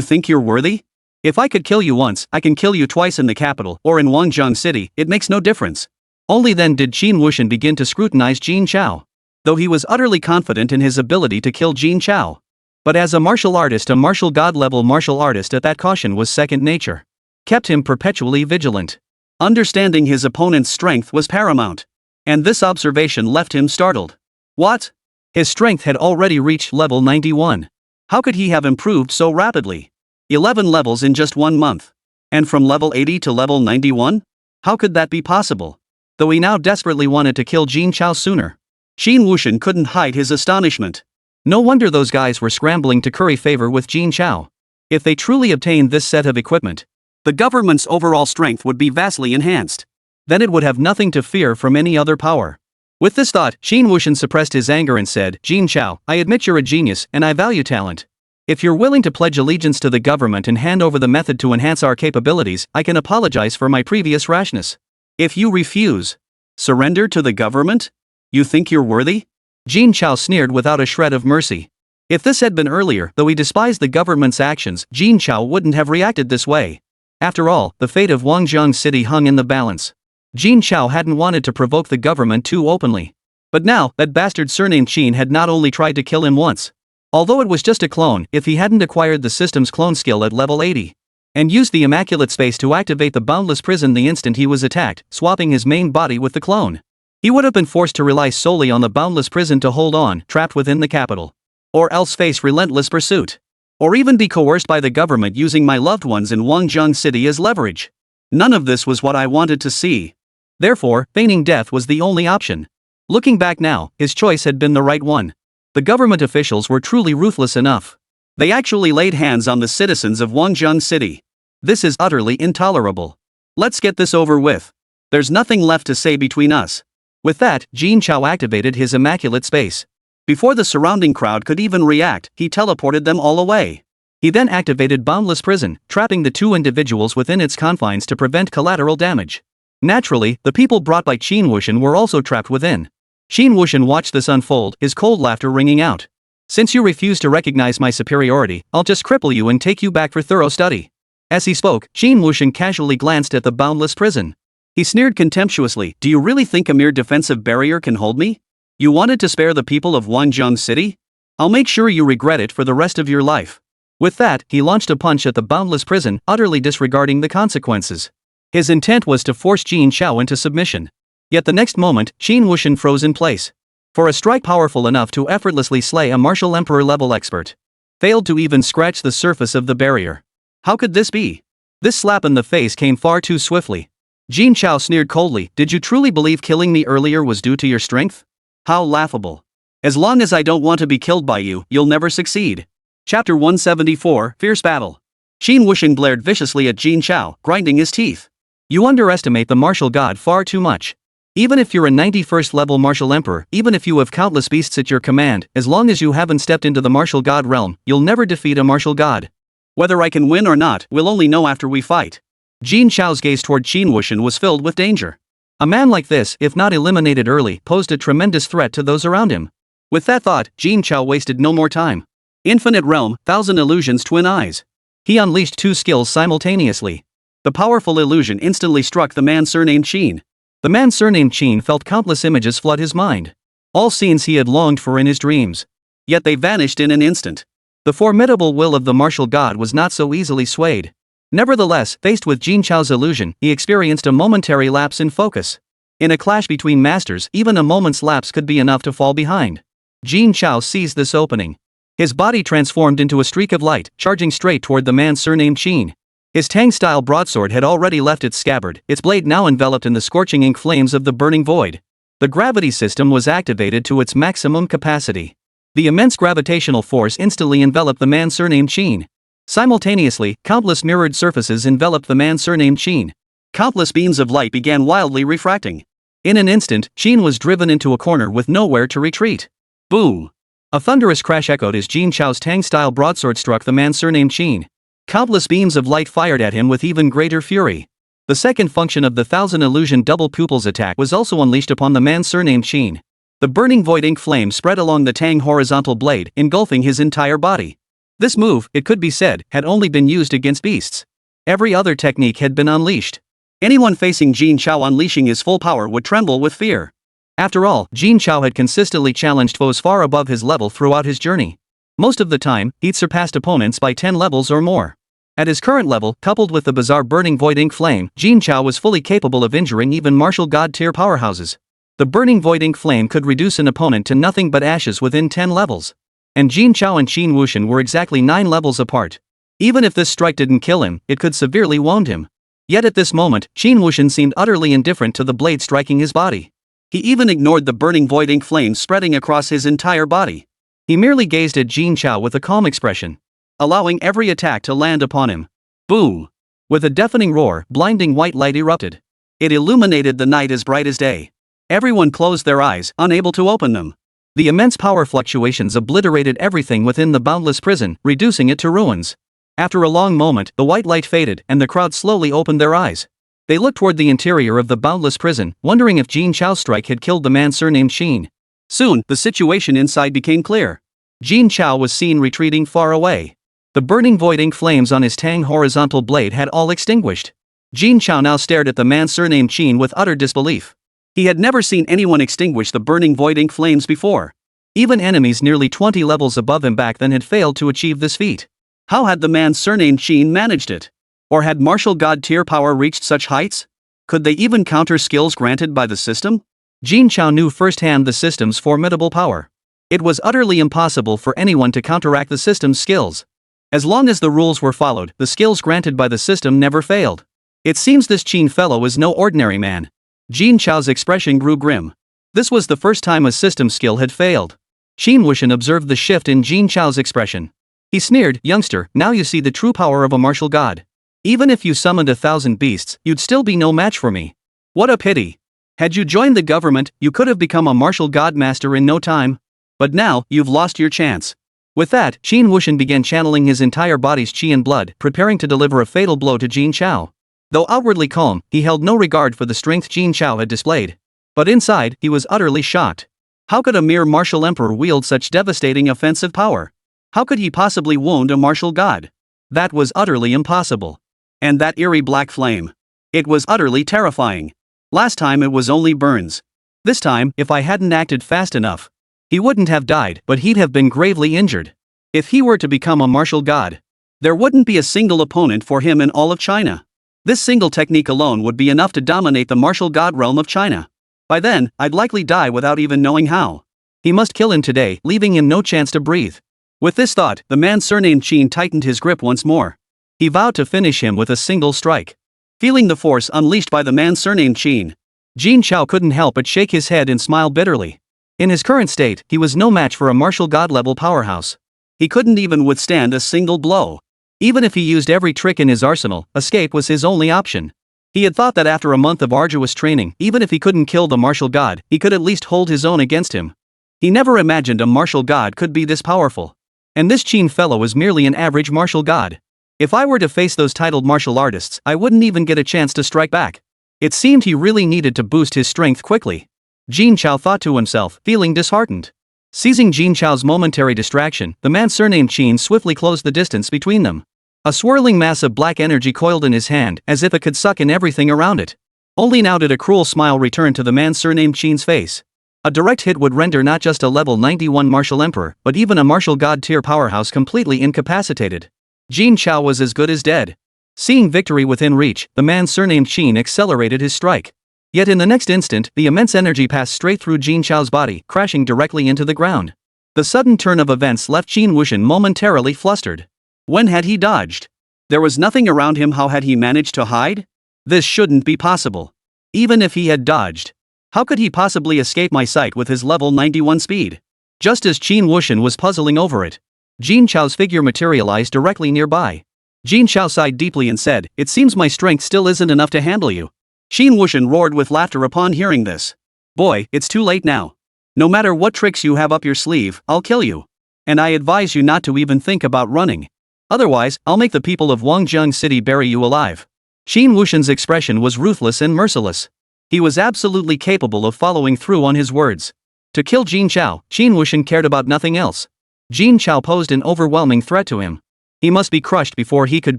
think you're worthy? If I could kill you once, I can kill you twice in the capital or in Wangjang City, it makes no difference. Only then did Qin Wuxian begin to scrutinize Jin Chao. Though he was utterly confident in his ability to kill Jin Chao. But as a martial artist, a martial god level martial artist, at that caution was second nature. Kept him perpetually vigilant. Understanding his opponent's strength was paramount. And this observation left him startled. What? His strength had already reached level 91. How could he have improved so rapidly? 11 levels in just 1 month. And from level 80 to level 91? How could that be possible? Though he now desperately wanted to kill Jin Chao sooner. Qin Wuxian couldn't hide his astonishment. No wonder those guys were scrambling to curry favor with Jin Chao. If they truly obtained this set of equipment, the government's overall strength would be vastly enhanced. Then it would have nothing to fear from any other power. With this thought, Qin Wuxian suppressed his anger and said, Jin Chao, I admit you're a genius, and I value talent. If you're willing to pledge allegiance to the government and hand over the method to enhance our capabilities, I can apologize for my previous rashness. If you refuse, surrender to the government? You think you're worthy? Jin Chao sneered without a shred of mercy. If this had been earlier, though he despised the government's actions, Jin Chao wouldn't have reacted this way. After all, the fate of Wangjang City hung in the balance. Jin Chao hadn't wanted to provoke the government too openly. But now, that bastard surnamed Qin had not only tried to kill him once. Although it was just a clone, if he hadn't acquired the system's clone skill at level 80. And used the immaculate space to activate the boundless prison the instant he was attacked, swapping his main body with the clone. He would have been forced to rely solely on the boundless prison to hold on, trapped within the capital. Or else face relentless pursuit. Or even be coerced by the government using my loved ones in Wangjang City as leverage. None of this was what I wanted to see. Therefore, feigning death was the only option. Looking back now, his choice had been the right one. The government officials were truly ruthless enough. They actually laid hands on the citizens of Wangjang City. This is utterly intolerable. Let's get this over with. There's nothing left to say between us. With that, Jin Chao activated his immaculate space. Before the surrounding crowd could even react, he teleported them all away. He then activated Boundless Prison, trapping the two individuals within its confines to prevent collateral damage. Naturally, the people brought by Qin Wuxian were also trapped within. Qin Wuxian watched this unfold, his cold laughter ringing out. Since you refuse to recognize my superiority, I'll just cripple you and take you back for thorough study. As he spoke, Qin Wuxian casually glanced at the Boundless Prison. He sneered contemptuously, do you really think a mere defensive barrier can hold me? You wanted to spare the people of Wangjang City? I'll make sure you regret it for the rest of your life. With that, he launched a punch at the Boundless Prison, utterly disregarding the consequences. His intent was to force Jin Chao into submission. Yet the next moment, Qin Wuxian froze in place. For a strike powerful enough to effortlessly slay a martial emperor-level expert. Failed to even scratch the surface of the barrier. How could this be? This slap in the face came far too swiftly. Jin Chao sneered coldly, did you truly believe killing me earlier was due to your strength? How laughable. As long as I don't want to be killed by you, you'll never succeed. Chapter 174, Fierce Battle. Qin Wuxian glared viciously at Jin Chao, grinding his teeth. You underestimate the martial god far too much. Even if you're a 91st level martial emperor, even if you have countless beasts at your command, as long as you haven't stepped into the martial god realm, you'll never defeat a martial god. Whether I can win or not, we'll only know after we fight. Jin Chao's gaze toward Qin Wuxian was filled with danger. A man like this, if not eliminated early, posed a tremendous threat to those around him. With that thought, Jin Chao wasted no more time. Infinite Realm, Thousand Illusions, Twin Eyes. He unleashed two skills simultaneously. The powerful illusion instantly struck the man surnamed Qin. The man surnamed Qin felt countless images flood his mind. All scenes he had longed for in his dreams. Yet they vanished in an instant. The formidable will of the martial god was not so easily swayed. Nevertheless, faced with Jin Chao's illusion, he experienced a momentary lapse in focus. In a clash between masters, even a moment's lapse could be enough to fall behind. Jin Chao seized this opening. His body transformed into a streak of light, charging straight toward the man surnamed Qin. His Tang-style broadsword had already left its scabbard, its blade now enveloped in the scorching ink flames of the burning void. The gravity system was activated to its maximum capacity. The immense gravitational force instantly enveloped the man surnamed Qin. Simultaneously, countless mirrored surfaces enveloped the man surnamed Qin. Countless beams of light began wildly refracting. In an instant, Qin was driven into a corner with nowhere to retreat. Boom! A thunderous crash echoed as Jin Chao's Tang-style broadsword struck the man surnamed Qin. Countless beams of light fired at him with even greater fury. The second function of the Thousand Illusion Double Pupils attack was also unleashed upon the man surnamed Qin. The burning void ink flame spread along the Tang horizontal blade, engulfing his entire body. This move, it could be said, had only been used against beasts. Every other technique had been unleashed. Anyone facing Jin Chao unleashing his full power would tremble with fear. After all, Jin Chao had consistently challenged foes far above his level throughout his journey. Most of the time, he'd surpassed opponents by 10 levels or more. At his current level, coupled with the bizarre burning void ink flame, Jin Chao was fully capable of injuring even martial god tier powerhouses. The burning void ink flame could reduce an opponent to nothing but ashes within 10 levels. And Jin Chao and Qin Wuxian were exactly 9 levels apart. Even if this strike didn't kill him, it could severely wound him. Yet at this moment, Qin Wuxian seemed utterly indifferent to the blade striking his body. He even ignored the burning void ink flame spreading across his entire body. He merely gazed at Jin Chao with a calm expression, allowing every attack to land upon him. Boom! With a deafening roar, blinding white light erupted. It illuminated the night as bright as day. Everyone closed their eyes, unable to open them. The immense power fluctuations obliterated everything within the boundless prison, reducing it to ruins. After a long moment, the white light faded, and the crowd slowly opened their eyes. They looked toward the interior of the boundless prison, wondering if Jin Chao's strike had killed the man surnamed Qin. Soon, the situation inside became clear. Jin Chao was seen retreating far away. The burning void ink flames on his tang horizontal blade had all extinguished. Jin Chao now stared at the man surnamed Qin with utter disbelief. He had never seen anyone extinguish the burning void ink flames before. Even enemies nearly 20 levels above him back then had failed to achieve this feat. How had the man surnamed Qin managed it? Or had martial god tier power reached such heights? Could they even counter skills granted by the system? Jin Chao knew firsthand the system's formidable power. It was utterly impossible for anyone to counteract the system's skills. As long as the rules were followed, the skills granted by the system never failed. It seems this Qin fellow is no ordinary man. Jin Chao's expression grew grim. This was the first time a system skill had failed. Qin Wuxian observed the shift in Jin Chao's expression. He sneered, "Youngster, now you see the true power of a martial god. Even if you summoned 1,000 beasts, you'd still be no match for me. What a pity. Had you joined the government, you could have become a martial god master in no time. But now, you've lost your chance." With that, Qin Wuxian began channeling his entire body's qi and blood, preparing to deliver a fatal blow to Jin Chao. Though outwardly calm, he held no regard for the strength Jin Chao had displayed. But inside, he was utterly shocked. How could a mere martial emperor wield such devastating offensive power? How could he possibly wound a martial god? That was utterly impossible. And that eerie black flame. It was utterly terrifying. Last time it was only burns. This time, if I hadn't acted fast enough, he wouldn't have died, but he'd have been gravely injured. If he were to become a martial god, there wouldn't be a single opponent for him in all of China. This single technique alone would be enough to dominate the martial god realm of China. By then, I'd likely die without even knowing how. He must kill him today, leaving him no chance to breathe. With this thought, the man surnamed Qin tightened his grip once more. He vowed to finish him with a single strike. Feeling the force unleashed by the man surnamed Qin, Jin Chao couldn't help but shake his head and smile bitterly. In his current state, he was no match for a martial god-level powerhouse. He couldn't even withstand a single blow. Even if he used every trick in his arsenal, escape was his only option. He had thought that after a month of arduous training, even if he couldn't kill the martial god, he could at least hold his own against him. He never imagined a martial god could be this powerful. And this Qin fellow was merely an average martial god. If I were to face those titled martial artists, I wouldn't even get a chance to strike back. It seemed he really needed to boost his strength quickly. Jin Chao thought to himself, feeling disheartened. Seizing Jin Chao's momentary distraction, the man surnamed Qin swiftly closed the distance between them. A swirling mass of black energy coiled in his hand, as if it could suck in everything around it. Only now did a cruel smile return to the man surnamed Qin's face. A direct hit would render not just a level 91 martial emperor, but even a martial god tier powerhouse completely incapacitated. Jin Chao was as good as dead. Seeing victory within reach, the man surnamed Qin accelerated his strike. Yet in the next instant, the immense energy passed straight through Jin Chao's body, crashing directly into the ground. The sudden turn of events left Qin Wuxian momentarily flustered. When had he dodged? There was nothing around him. How had he managed to hide? This shouldn't be possible. Even if he had dodged, how could he possibly escape my sight with his level 91 speed? Just as Qin Wuxian was puzzling over it, Jin Chao's figure materialized directly nearby. Jin Chao sighed deeply and said, "It seems my strength still isn't enough to handle you." Qin Wuxian roared with laughter upon hearing this. "Boy, it's too late now. No matter what tricks you have up your sleeve, I'll kill you. And I advise you not to even think about running. Otherwise, I'll make the people of Wangjiang City bury you alive." Qin Wuxian's expression was ruthless and merciless. He was absolutely capable of following through on his words. To kill Jin Chao, Qin Wuxian cared about nothing else. Jin Chao posed an overwhelming threat to him. He must be crushed before he could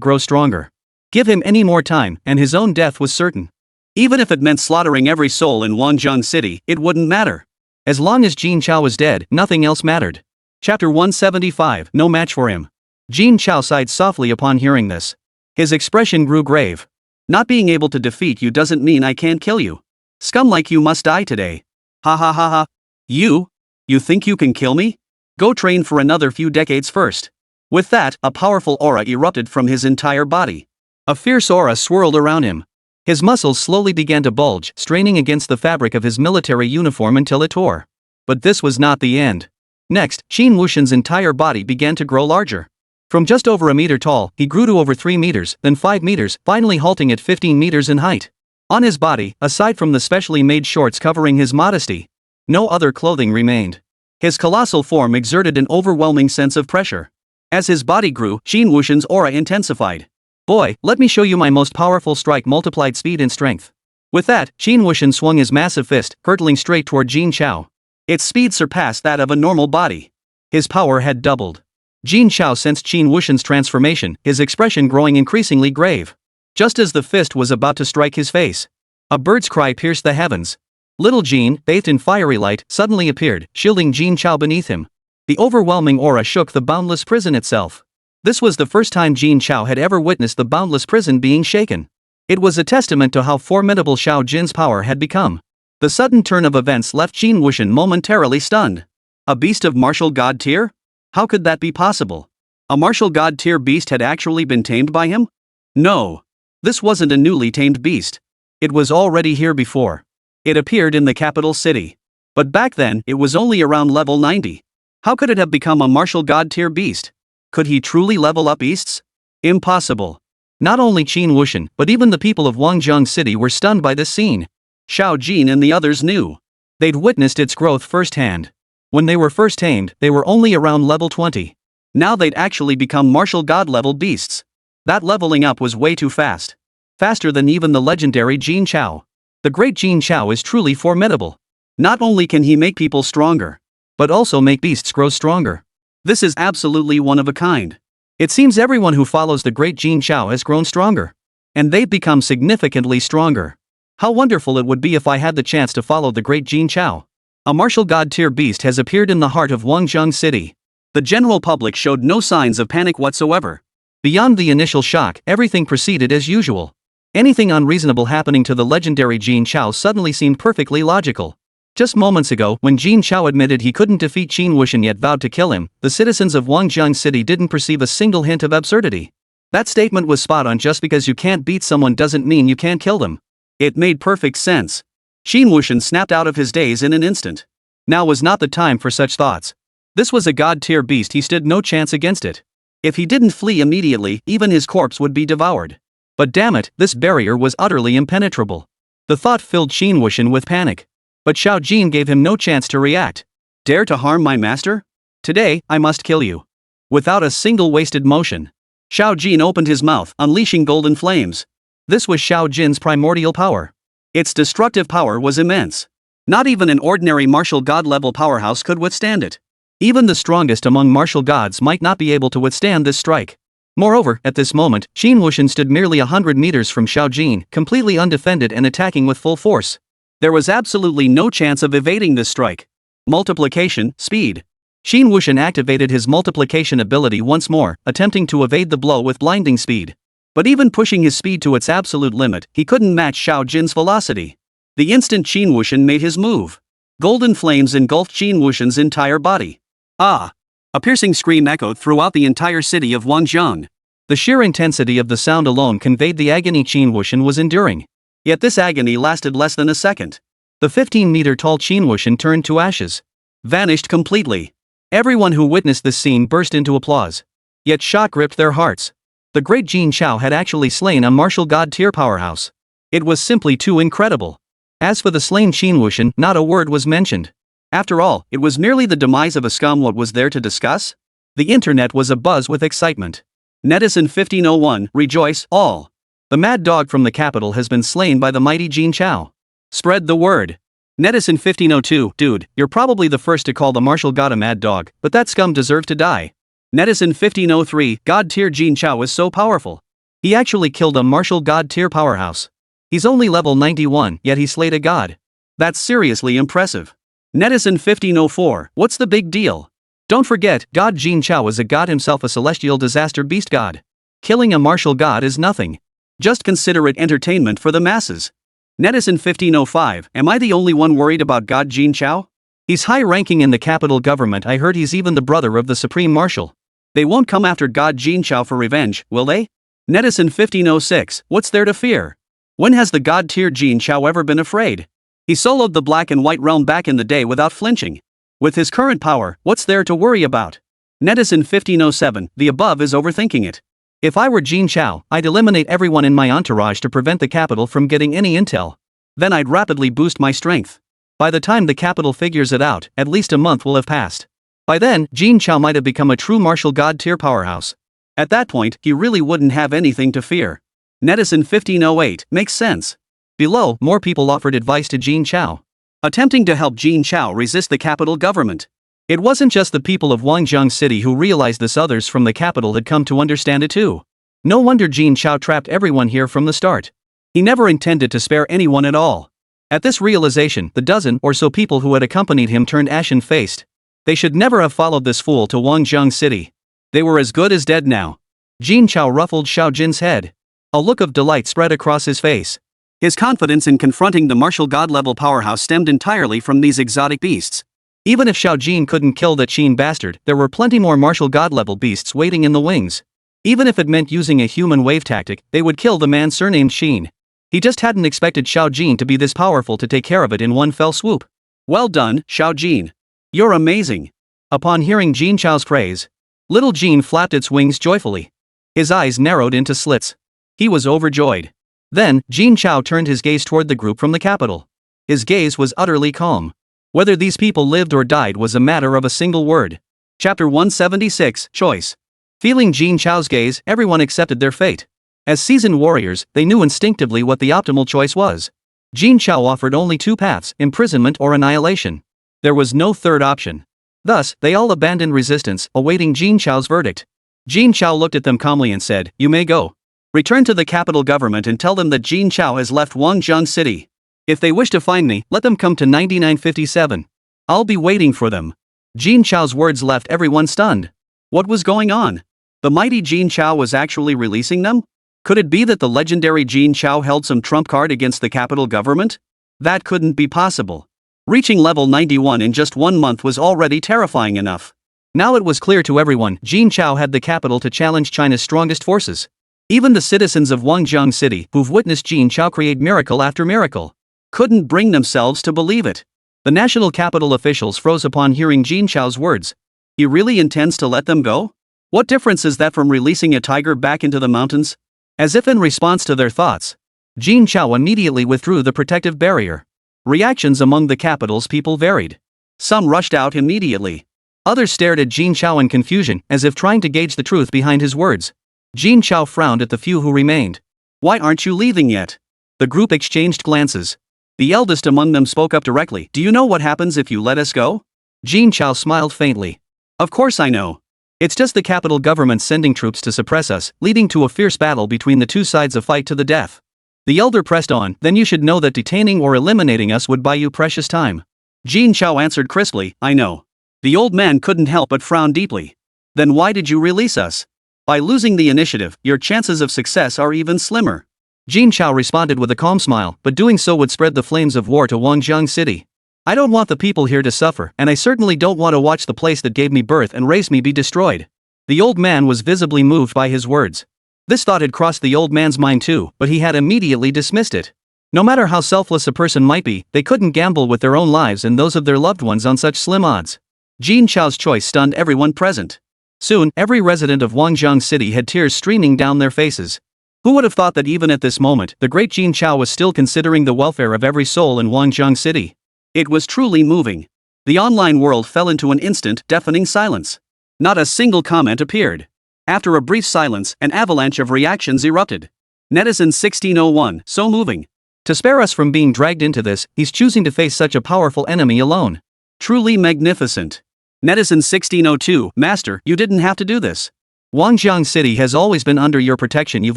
grow stronger. Give him any more time, and his own death was certain. Even if it meant slaughtering every soul in Wanzhong City, it wouldn't matter. As long as Jin Chao was dead, nothing else mattered. Chapter 175, No Match for Him. Jin Chao sighed softly upon hearing this. His expression grew grave. Not being able to defeat you doesn't mean I can't kill you. Scum like you must die today. Ha ha ha ha. You? You think you can kill me? Go train for another few decades first. With that, a powerful aura erupted from his entire body. A fierce aura swirled around him. His muscles slowly began to bulge, straining against the fabric of his military uniform until it tore. But this was not the end. Next, Qin Wushen's entire body began to grow larger. From just over a meter tall, he grew to over 3 meters, then 5 meters, finally halting at 15 meters in height. On his body, aside from the specially made shorts covering his modesty, no other clothing remained. His colossal form exerted an overwhelming sense of pressure. As his body grew, Qin Wushen's aura intensified. Boy, let me show you my most powerful strike multiplied speed and strength. With that, Qin Wushen swung his massive fist, hurtling straight toward Jin Chao. Its speed surpassed that of a normal body. His power had doubled. Jin Chao sensed Qin Wushen's transformation, his expression growing increasingly grave. Just as the fist was about to strike his face, a bird's cry pierced the heavens. Little Jin, bathed in fiery light, suddenly appeared, shielding Jin Chao beneath him. The overwhelming aura shook the boundless prison itself. This was the first time Jin Chao had ever witnessed the boundless prison being shaken. It was a testament to how formidable Xiao Jin's power had become. The sudden turn of events left Qin Wushen momentarily stunned. A beast of martial god tier? How could that be possible? A martial god tier beast had actually been tamed by him? No. This wasn't a newly tamed beast. It was already here before. It appeared in the capital city. But back then, it was only around level 90. How could it have become a martial god tier beast? Could he truly level up beasts? Impossible. Not only Qin Wushen, but even the people of Wanzhong City were stunned by this scene. Xiao Jin and the others knew. They'd witnessed its growth firsthand. When they were first tamed, they were only around level 20. Now they'd actually become martial god level beasts. That leveling up was way too fast. Faster than even the legendary Jin Chao. The great Jin Chao is truly formidable. Not only can he make people stronger, but also make beasts grow stronger. This is absolutely one of a kind. It seems everyone who follows the great Jin Chao has grown stronger. And they've become significantly stronger. How wonderful it would be if I had the chance to follow the great Jin Chao. A martial god tier beast has appeared in the heart of Wanzhong City. The general public showed no signs of panic whatsoever. Beyond the initial shock, everything proceeded as usual. Anything unreasonable happening to the legendary Jin Chao suddenly seemed perfectly logical. Just moments ago, when Jin Chao admitted he couldn't defeat Qin Wushen yet vowed to kill him, the citizens of Wanzhong City didn't perceive a single hint of absurdity. That statement was spot on. Just because you can't beat someone doesn't mean you can't kill them. It made perfect sense. Qin Wushen snapped out of his daze in an instant. Now was not the time for such thoughts. This was a god-tier beast, he stood no chance against it. If he didn't flee immediately, even his corpse would be devoured. But damn it, this barrier was utterly impenetrable. The thought filled Qin Wushen with panic. But Xiao Jin gave him no chance to react. Dare to harm my master? Today, I must kill you. Without a single wasted motion, Xiao Jin opened his mouth, unleashing golden flames. This was Xiao Jin's primordial power. Its destructive power was immense. Not even an ordinary martial god-level powerhouse could withstand it. Even the strongest among martial gods might not be able to withstand this strike. Moreover, at this moment, Qin Wushen stood merely 100 meters from Xiao Jin, completely undefended and attacking with full force. There was absolutely no chance of evading this strike. Multiplication, speed. Qin Wushen activated his multiplication ability once more, attempting to evade the blow with blinding speed. But even pushing his speed to its absolute limit, he couldn't match Xiao Jin's velocity. The instant Qin Wushen made his move, golden flames engulfed Qin Wushen's entire body. Ah! A piercing scream echoed throughout the entire city of Wanzhong. The sheer intensity of the sound alone conveyed the agony Qin Wushen was enduring. Yet this agony lasted less than a second. The 15-meter-tall Qin Wushen turned to ashes. Vanished completely. Everyone who witnessed this scene burst into applause. Yet shock gripped their hearts. The great Jin Chao had actually slain a martial god-tier powerhouse. It was simply too incredible. As for the slain Qin Wushen, not a word was mentioned. After all, it was merely the demise of a scum. What was there to discuss? The internet was abuzz with excitement. Netizen 1501, rejoice, all. The mad dog from the capital has been slain by the mighty Jin Chao. Spread the word. Netizen 1502, dude, you're probably the first to call the martial god a mad dog, but that scum deserved to die. Netizen 1503, god tier Jin Chao is so powerful. He actually killed a martial god tier powerhouse. He's only level 91, yet he slayed a god. That's seriously impressive. Netizen 1504, what's the big deal? Don't forget, God Jin Chao is a god himself, a celestial disaster beast god. Killing a martial god is nothing. Just consider it entertainment for the masses. Netizen 1505, am I the only one worried about God Jin Chao? He's high-ranking in the capital government. I heard he's even the brother of the Supreme Marshal. They won't come after God Jin Chao for revenge, will they? Netizen 1506, what's there to fear? When has the god tier Jin Chao ever been afraid? He soloed the black and white realm back in the day without flinching. With his current power, what's there to worry about? Netizen 1507, the above is overthinking it. If I were Jin Chao, I'd eliminate everyone in my entourage to prevent the capital from getting any intel. Then I'd rapidly boost my strength. By the time the capital figures it out, at least a month will have passed. By then, Jin Chao might have become a true martial god tier powerhouse. At that point, he really wouldn't have anything to fear. Netizen 1508, makes sense. Below, more people offered advice to Jin Chao, attempting to help Jin Chao resist the capital government. It wasn't just the people of Wanjiang City who realized this, others from the capital had come to understand it too. No wonder Jin Chao trapped everyone here from the start. He never intended to spare anyone at all. At this realization, the dozen or so people who had accompanied him turned ashen-faced. They should never have followed this fool to Wanjiang City. They were as good as dead now. Jin Chao ruffled Xiao Jin's head. A look of delight spread across his face. His confidence in confronting the martial god-level powerhouse stemmed entirely from these exotic beasts. Even if Xiao Jin couldn't kill that Qin bastard, there were plenty more martial god-level beasts waiting in the wings. Even if it meant using a human wave tactic, they would kill the man surnamed Qin. He just hadn't expected Xiao Jin to be this powerful to take care of it in one fell swoop. Well done, Xiao Jin. You're amazing. Upon hearing Jin Chao's praise, little Jin flapped its wings joyfully. His eyes narrowed into slits. He was overjoyed. Then, Jin Chao turned his gaze toward the group from the capital. His gaze was utterly calm. Whether these people lived or died was a matter of a single word. Chapter 176, Choice. Feeling Jin Chao's gaze, everyone accepted their fate. As seasoned warriors, they knew instinctively what the optimal choice was. Jin Chao offered only two paths, imprisonment or annihilation. There was no third option. Thus, they all abandoned resistance, awaiting Jin Chao's verdict. Jin Chao looked at them calmly and said, "You may go. Return to the capital government and tell them that Jin Chao has left Wanjiang City. If they wish to find me, let them come to 9957. I'll be waiting for them." Jin Chao's words left everyone stunned. What was going on? The mighty Jin Chao was actually releasing them? Could it be that the legendary Jin Chao held some trump card against the capital government? That couldn't be possible. Reaching level 91 in just 1 month was already terrifying enough. Now it was clear to everyone, Jin Chao had the capital to challenge China's strongest forces. Even the citizens of Wanjiang City, who've witnessed Jin Chao create miracle after miracle, couldn't bring themselves to believe it. The national capital officials froze upon hearing Jin Chao's words. He really intends to let them go? What difference is that from releasing a tiger back into the mountains? As if in response to their thoughts, Jin Chao immediately withdrew the protective barrier. Reactions among the capital's people varied. Some rushed out immediately. Others stared at Jin Chao in confusion, as if trying to gauge the truth behind his words. Jin Chao frowned at the few who remained. "Why aren't you leaving yet?" The group exchanged glances. The eldest among them spoke up directly. "Do you know what happens if you let us go?" Jin Chao smiled faintly. "Of course I know. It's just the capital government sending troops to suppress us, leading to a fierce battle between the two sides, a fight to the death." The elder pressed on. "Then you should know that detaining or eliminating us would buy you precious time." Jin Chao answered crisply, "I know." The old man couldn't help but frown deeply. "Then why did you release us? By losing the initiative, your chances of success are even slimmer." Jin Chao responded with a calm smile, "But doing so would spread the flames of war to Wanjiang City. I don't want the people here to suffer, and I certainly don't want to watch the place that gave me birth and raised me be destroyed." The old man was visibly moved by his words. This thought had crossed the old man's mind too, but he had immediately dismissed it. No matter how selfless a person might be, they couldn't gamble with their own lives and those of their loved ones on such slim odds. Jin Chao's choice stunned everyone present. Soon, every resident of Wanjiang City had tears streaming down their faces. Who would have thought that even at this moment, the great Jin Chao was still considering the welfare of every soul in Wanjiang City? It was truly moving. The online world fell into an instant, deafening silence. Not a single comment appeared. After a brief silence, an avalanche of reactions erupted. Netizen 1601, so moving. To spare us from being dragged into this, he's choosing to face such a powerful enemy alone. Truly magnificent. Netizen 1602, Master, you didn't have to do this. Guangjiang City has always been under your protection. You've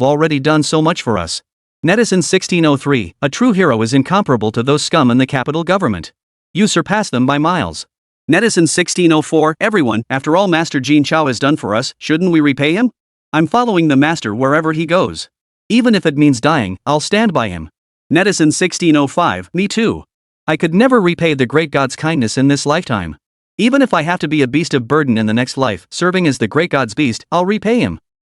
already done so much for us. Netizen 1603, a true hero is incomparable to those scum in the capital government. You surpass them by miles. Netizen 1604, everyone, after all Master Jin Chao has done for us, shouldn't we repay him? I'm following the master wherever he goes. Even if it means dying, I'll stand by him. Netizen 1605, me too. I could never repay the great god's kindness in this lifetime. Even if I have to be a beast of burden in the next life, serving as the great god's beast, I'll repay him.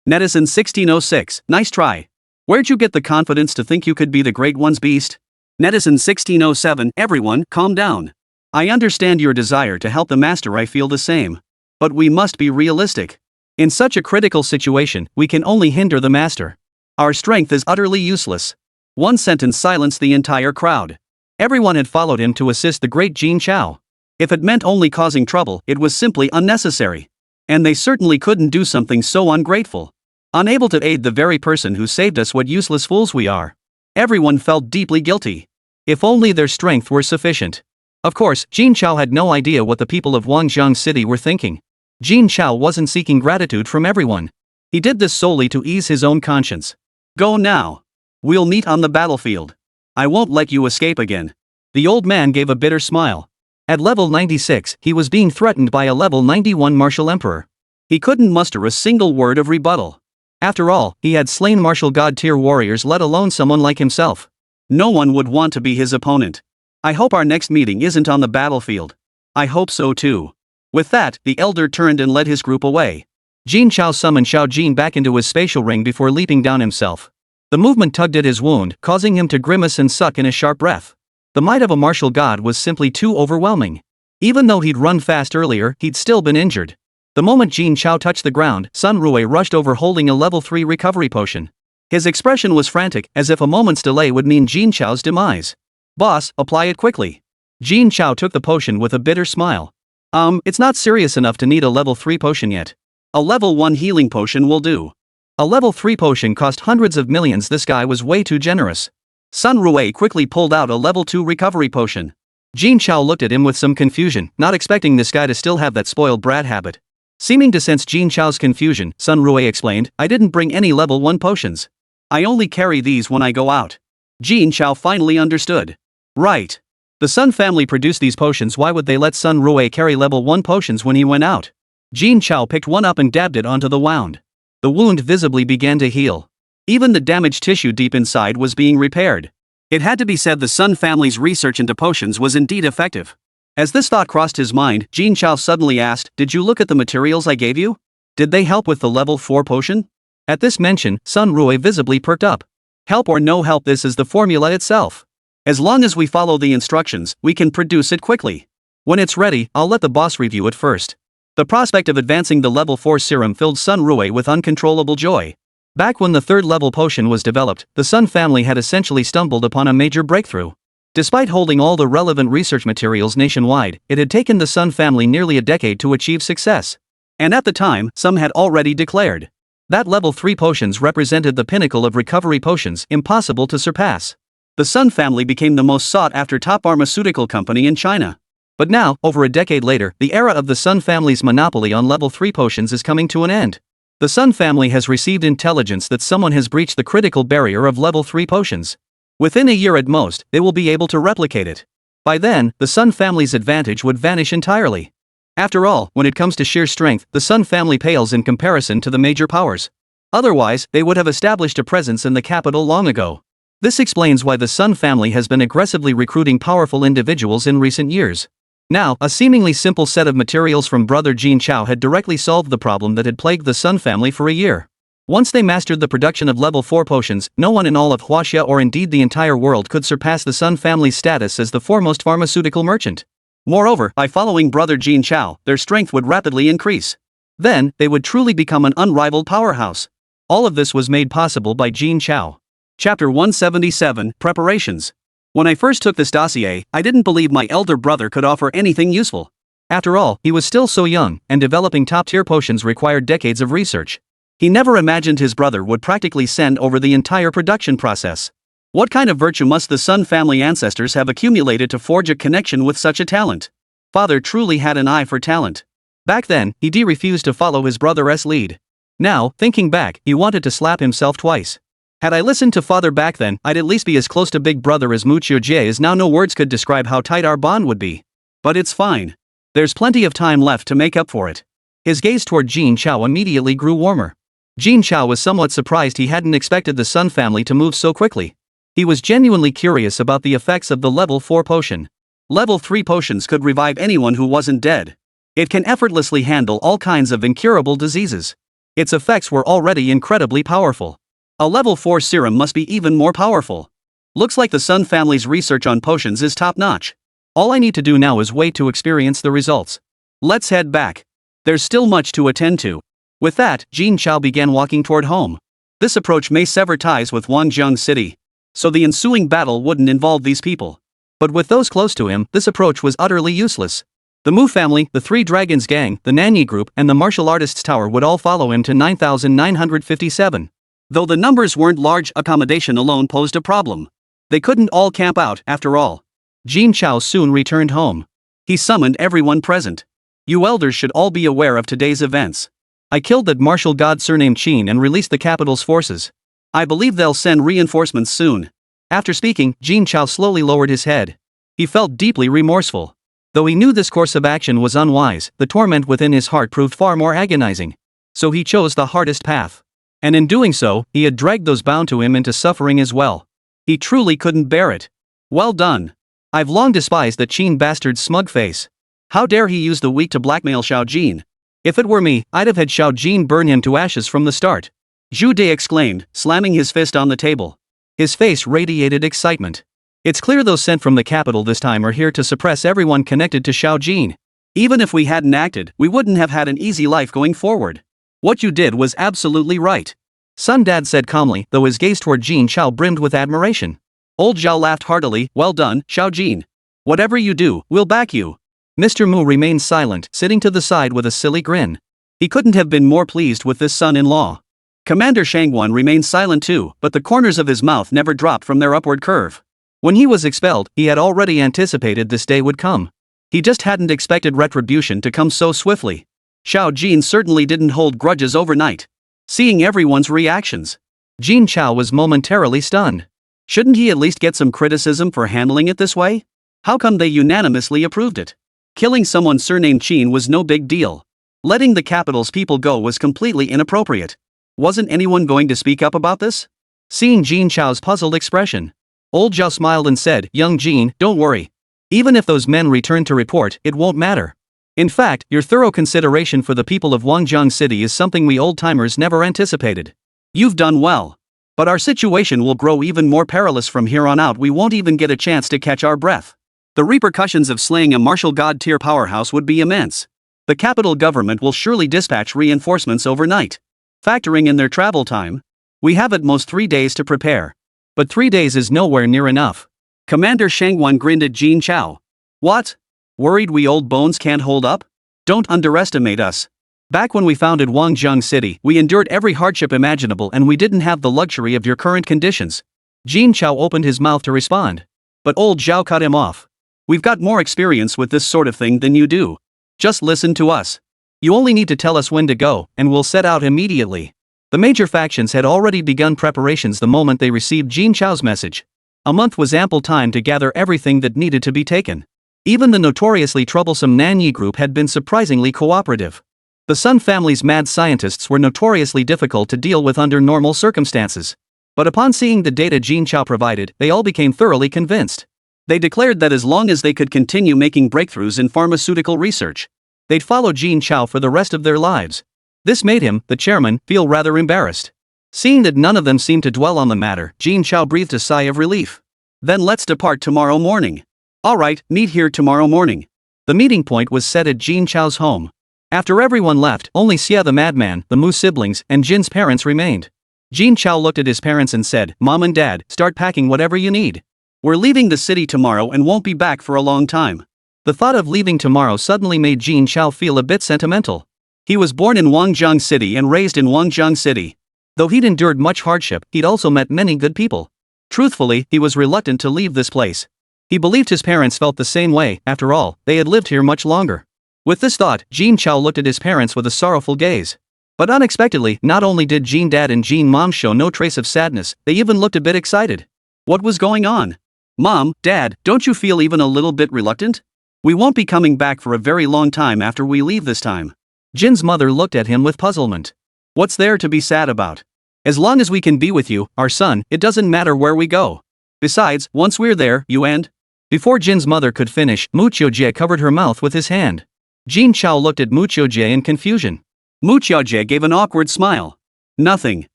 Netizen 1606, nice try. Where'd you get the confidence to think you could be the great one's beast? Netizen 1607, everyone, calm down. I understand your desire to help the master, I feel the same. But we must be realistic. In such a critical situation, we can only hinder the master. Our strength is utterly useless. One sentence silenced the entire crowd. Everyone had followed him to assist the great Jin Chao. If it meant only causing trouble, it was simply unnecessary. And they certainly couldn't do something so ungrateful. Unable to aid the very person who saved us, what useless fools we are. Everyone felt deeply guilty. If only their strength were sufficient. Of course, Jin Chao had no idea what the people of Guangjiang City were thinking. Jin Chao wasn't seeking gratitude from everyone. He did this solely to ease his own conscience. Go now. We'll meet on the battlefield. I won't let you escape again. The old man gave a bitter smile. At level 96, he was being threatened by a level 91 martial emperor. He couldn't muster a single word of rebuttal. After all, he had slain martial god tier warriors, let alone someone like himself. No one would want to be his opponent. I hope our next meeting isn't on the battlefield. I hope so too. With that, the elder turned and led his group away. Jin Chao summoned Xiao Jin back into his spatial ring before leaping down himself. The movement tugged at his wound, causing him to grimace and suck in a sharp breath. The might of a martial god was simply too overwhelming. Even though he'd run fast earlier, he'd still been injured. The moment Jin Chao touched the ground, Sun Rui rushed over holding a level 3 recovery potion. His expression was frantic, as if a moment's delay would mean Jin Chao's demise. Boss, apply it quickly. Jin Chao took the potion with a bitter smile. It's not serious enough to need a level 3 potion yet. A level 1 healing potion will do. A level 3 potion cost hundreds of millions. This guy was way too generous. Sun Rui quickly pulled out a level 2 recovery potion. Jin Chao looked at him with some confusion, not expecting this guy to still have that spoiled brat habit. Seeming to sense Jin Chao's confusion, Sun Rui explained, I didn't bring any level 1 potions. I only carry these when I go out. Jin Chao finally understood. Right. The Sun family produced these potions. Why would they let Sun Rui carry level 1 potions when he went out? Jin Chao picked one up and dabbed it onto the wound. The wound visibly began to heal. Even the damaged tissue deep inside was being repaired. It had to be said the Sun family's research into potions was indeed effective. As this thought crossed his mind, Jin Chao suddenly asked, did you look at the materials I gave you? Did they help with the level 4 potion? At this mention, Sun Rui visibly perked up. Help or no help, this is the formula itself. As long as we follow the instructions, we can produce it quickly. When it's ready, I'll let the boss review it first. The prospect of advancing the level 4 serum filled Sun Rui with uncontrollable joy. Back when the 3rd level potion was developed, the Sun family had essentially stumbled upon a major breakthrough. Despite holding all the relevant research materials nationwide, it had taken the Sun family nearly a decade to achieve success. And at the time, some had already declared that level 3 potions represented the pinnacle of recovery potions, impossible to surpass. The Sun family became the most sought-after top pharmaceutical company in China. But now, over a decade later, the era of the Sun family's monopoly on level 3 potions is coming to an end. The Sun family has received intelligence that someone has breached the critical barrier of level 3 potions. Within a year at most, they will be able to replicate it. By then, the Sun family's advantage would vanish entirely. After all, when it comes to sheer strength, the Sun family pales in comparison to the major powers. Otherwise, they would have established a presence in the capital long ago. This explains why the Sun family has been aggressively recruiting powerful individuals in recent years. Now, a seemingly simple set of materials from brother Jin Chao had directly solved the problem that had plagued the Sun family for a year. Once they mastered the production of level 4 potions, no one in all of Huaxia or indeed the entire world could surpass the Sun family's status as the foremost pharmaceutical merchant. Moreover, by following brother Jin Chao, their strength would rapidly increase. Then, they would truly become an unrivaled powerhouse. All of this was made possible by Jin Chao. Chapter 177, Preparations. When I first took this dossier, I didn't believe my elder brother could offer anything useful. After all, he was still so young, and developing top-tier potions required decades of research. He never imagined his brother would practically send over the entire production process. What kind of virtue must the Sun family ancestors have accumulated to forge a connection with such a talent? Father truly had an eye for talent. Back then, he refused to follow his brother's lead. Now, thinking back, he wanted to slap himself twice. Had I listened to father back then, I'd at least be as close to big brother as Mucho J is now. No words could describe how tight our bond would be. But it's fine. There's plenty of time left to make up for it. His gaze toward Jin Chao immediately grew warmer. Jin Chao was somewhat surprised. He hadn't expected the Sun family to move so quickly. He was genuinely curious about the effects of the level 4 potion. Level 3 potions could revive anyone who wasn't dead. It can effortlessly handle all kinds of incurable diseases. Its effects were already incredibly powerful. A level 4 serum must be even more powerful. Looks like the Sun family's research on potions is top-notch. All I need to do now is wait to experience the results. Let's head back. There's still much to attend to. With that, Jin Chao began walking toward home. This approach may sever ties with Wangjang City, so the ensuing battle wouldn't involve these people. But with those close to him, this approach was utterly useless. The Mu family, the Three Dragons gang, the Nanyi group, and the Martial Artists Tower would all follow him to 9,957. Though the numbers weren't large, accommodation alone posed a problem. They couldn't all camp out, after all. Jin Chao soon returned home. He summoned everyone present. You elders should all be aware of today's events. I killed that martial god surnamed Qin and released the capital's forces. I believe they'll send reinforcements soon. After speaking, Jin Chao slowly lowered his head. He felt deeply remorseful. Though he knew this course of action was unwise, the torment within his heart proved far more agonizing. So he chose the hardest path. And in doing so, he had dragged those bound to him into suffering as well. He truly couldn't bear it. Well done. I've long despised that Qin bastard's smug face. How dare he use the weak to blackmail Xiao Jin? If it were me, I'd have had Xiao Jin burn him to ashes from the start. Zhu De exclaimed, slamming his fist on the table. His face radiated excitement. It's clear those sent from the capital this time are here to suppress everyone connected to Xiao Jin. Even if we hadn't acted, we wouldn't have had an easy life going forward. What you did was absolutely right. Sun Dad said calmly, though his gaze toward Jin Chao brimmed with admiration. Old Zhao laughed heartily. Well done, Xiao Jin. Whatever you do, we'll back you. Mr. Mu remained silent, sitting to the side with a silly grin. He couldn't have been more pleased with this son-in-law. Commander Shangguan remained silent too, but the corners of his mouth never dropped from their upward curve. When he was expelled, he had already anticipated this day would come. He just hadn't expected retribution to come so swiftly. Xiao Jin certainly didn't hold grudges overnight. Seeing everyone's reactions, Jin Chao was momentarily stunned. Shouldn't he at least get some criticism for handling it this way? How come they unanimously approved it? Killing someone surnamed Qin was no big deal. Letting the capital's people go was completely inappropriate. Wasn't anyone going to speak up about this? Seeing Jin Chao's puzzled expression, old Zhao smiled and said, Young Jin, don't worry. Even if those men return to report, it won't matter. In fact, your thorough consideration for the people of Wangjang City is something we old-timers never anticipated. You've done well. But our situation will grow even more perilous from here on out. We won't even get a chance to catch our breath. The repercussions of slaying a martial god-tier powerhouse would be immense. The capital government will surely dispatch reinforcements overnight. Factoring in their travel time, we have at most 3 days to prepare. But 3 days is nowhere near enough. Commander Shangguan grinned at Jin Chao. What? Worried we old bones can't hold up? Don't underestimate us. Back when we founded Wangjang City, we endured every hardship imaginable and we didn't have the luxury of your current conditions. Jin Chao opened his mouth to respond. But old Zhao cut him off. We've got more experience with this sort of thing than you do. Just listen to us. You only need to tell us when to go, and we'll set out immediately. The major factions had already begun preparations the moment they received Jin Chao's message. A month was ample time to gather everything that needed to be taken. Even the notoriously troublesome Nanyi group had been surprisingly cooperative. The Sun family's mad scientists were notoriously difficult to deal with under normal circumstances. But upon seeing the data Jin Chao provided, they all became thoroughly convinced. They declared that as long as they could continue making breakthroughs in pharmaceutical research, they'd follow Jin Chao for the rest of their lives. This made him, the chairman, feel rather embarrassed. Seeing that none of them seemed to dwell on the matter, Jin Chao breathed a sigh of relief. Then let's depart tomorrow morning. Alright, meet here tomorrow morning. The meeting point was set at Jin Chao's home. After everyone left, only Xia the madman, the Mu siblings, and Jin's parents remained. Jin Chao looked at his parents and said, Mom and Dad, start packing whatever you need. We're leaving the city tomorrow and won't be back for a long time. The thought of leaving tomorrow suddenly made Jin Chao feel a bit sentimental. He was born in Wangjang City and raised in Wangjang City. Though he'd endured much hardship, he'd also met many good people. Truthfully, he was reluctant to leave this place. He believed his parents felt the same way. After all, they had lived here much longer. With this thought, Jin Chao looked at his parents with a sorrowful gaze. But unexpectedly, not only did Jin Dad and Jin Mom show no trace of sadness, they even looked a bit excited. What was going on? Mom, Dad, don't you feel even a little bit reluctant? We won't be coming back for a very long time after we leave this time. Jin's mother looked at him with puzzlement. What's there to be sad about? As long as we can be with you, our son, it doesn't matter where we go. Besides, once we're there, you and... Before Jin's mother could finish, Muqiujie covered her mouth with his hand. Jin Chao looked at Muqiujie in confusion. Muqiujie gave an awkward smile. Nothing.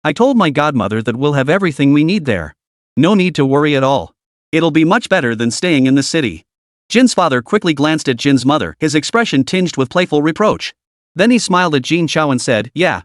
I told my godmother that we'll have everything we need there. No need to worry at all. It'll be much better than staying in the city. Jin's father quickly glanced at Jin's mother, his expression tinged with playful reproach. Then he smiled at Jin Chao and said, yeah.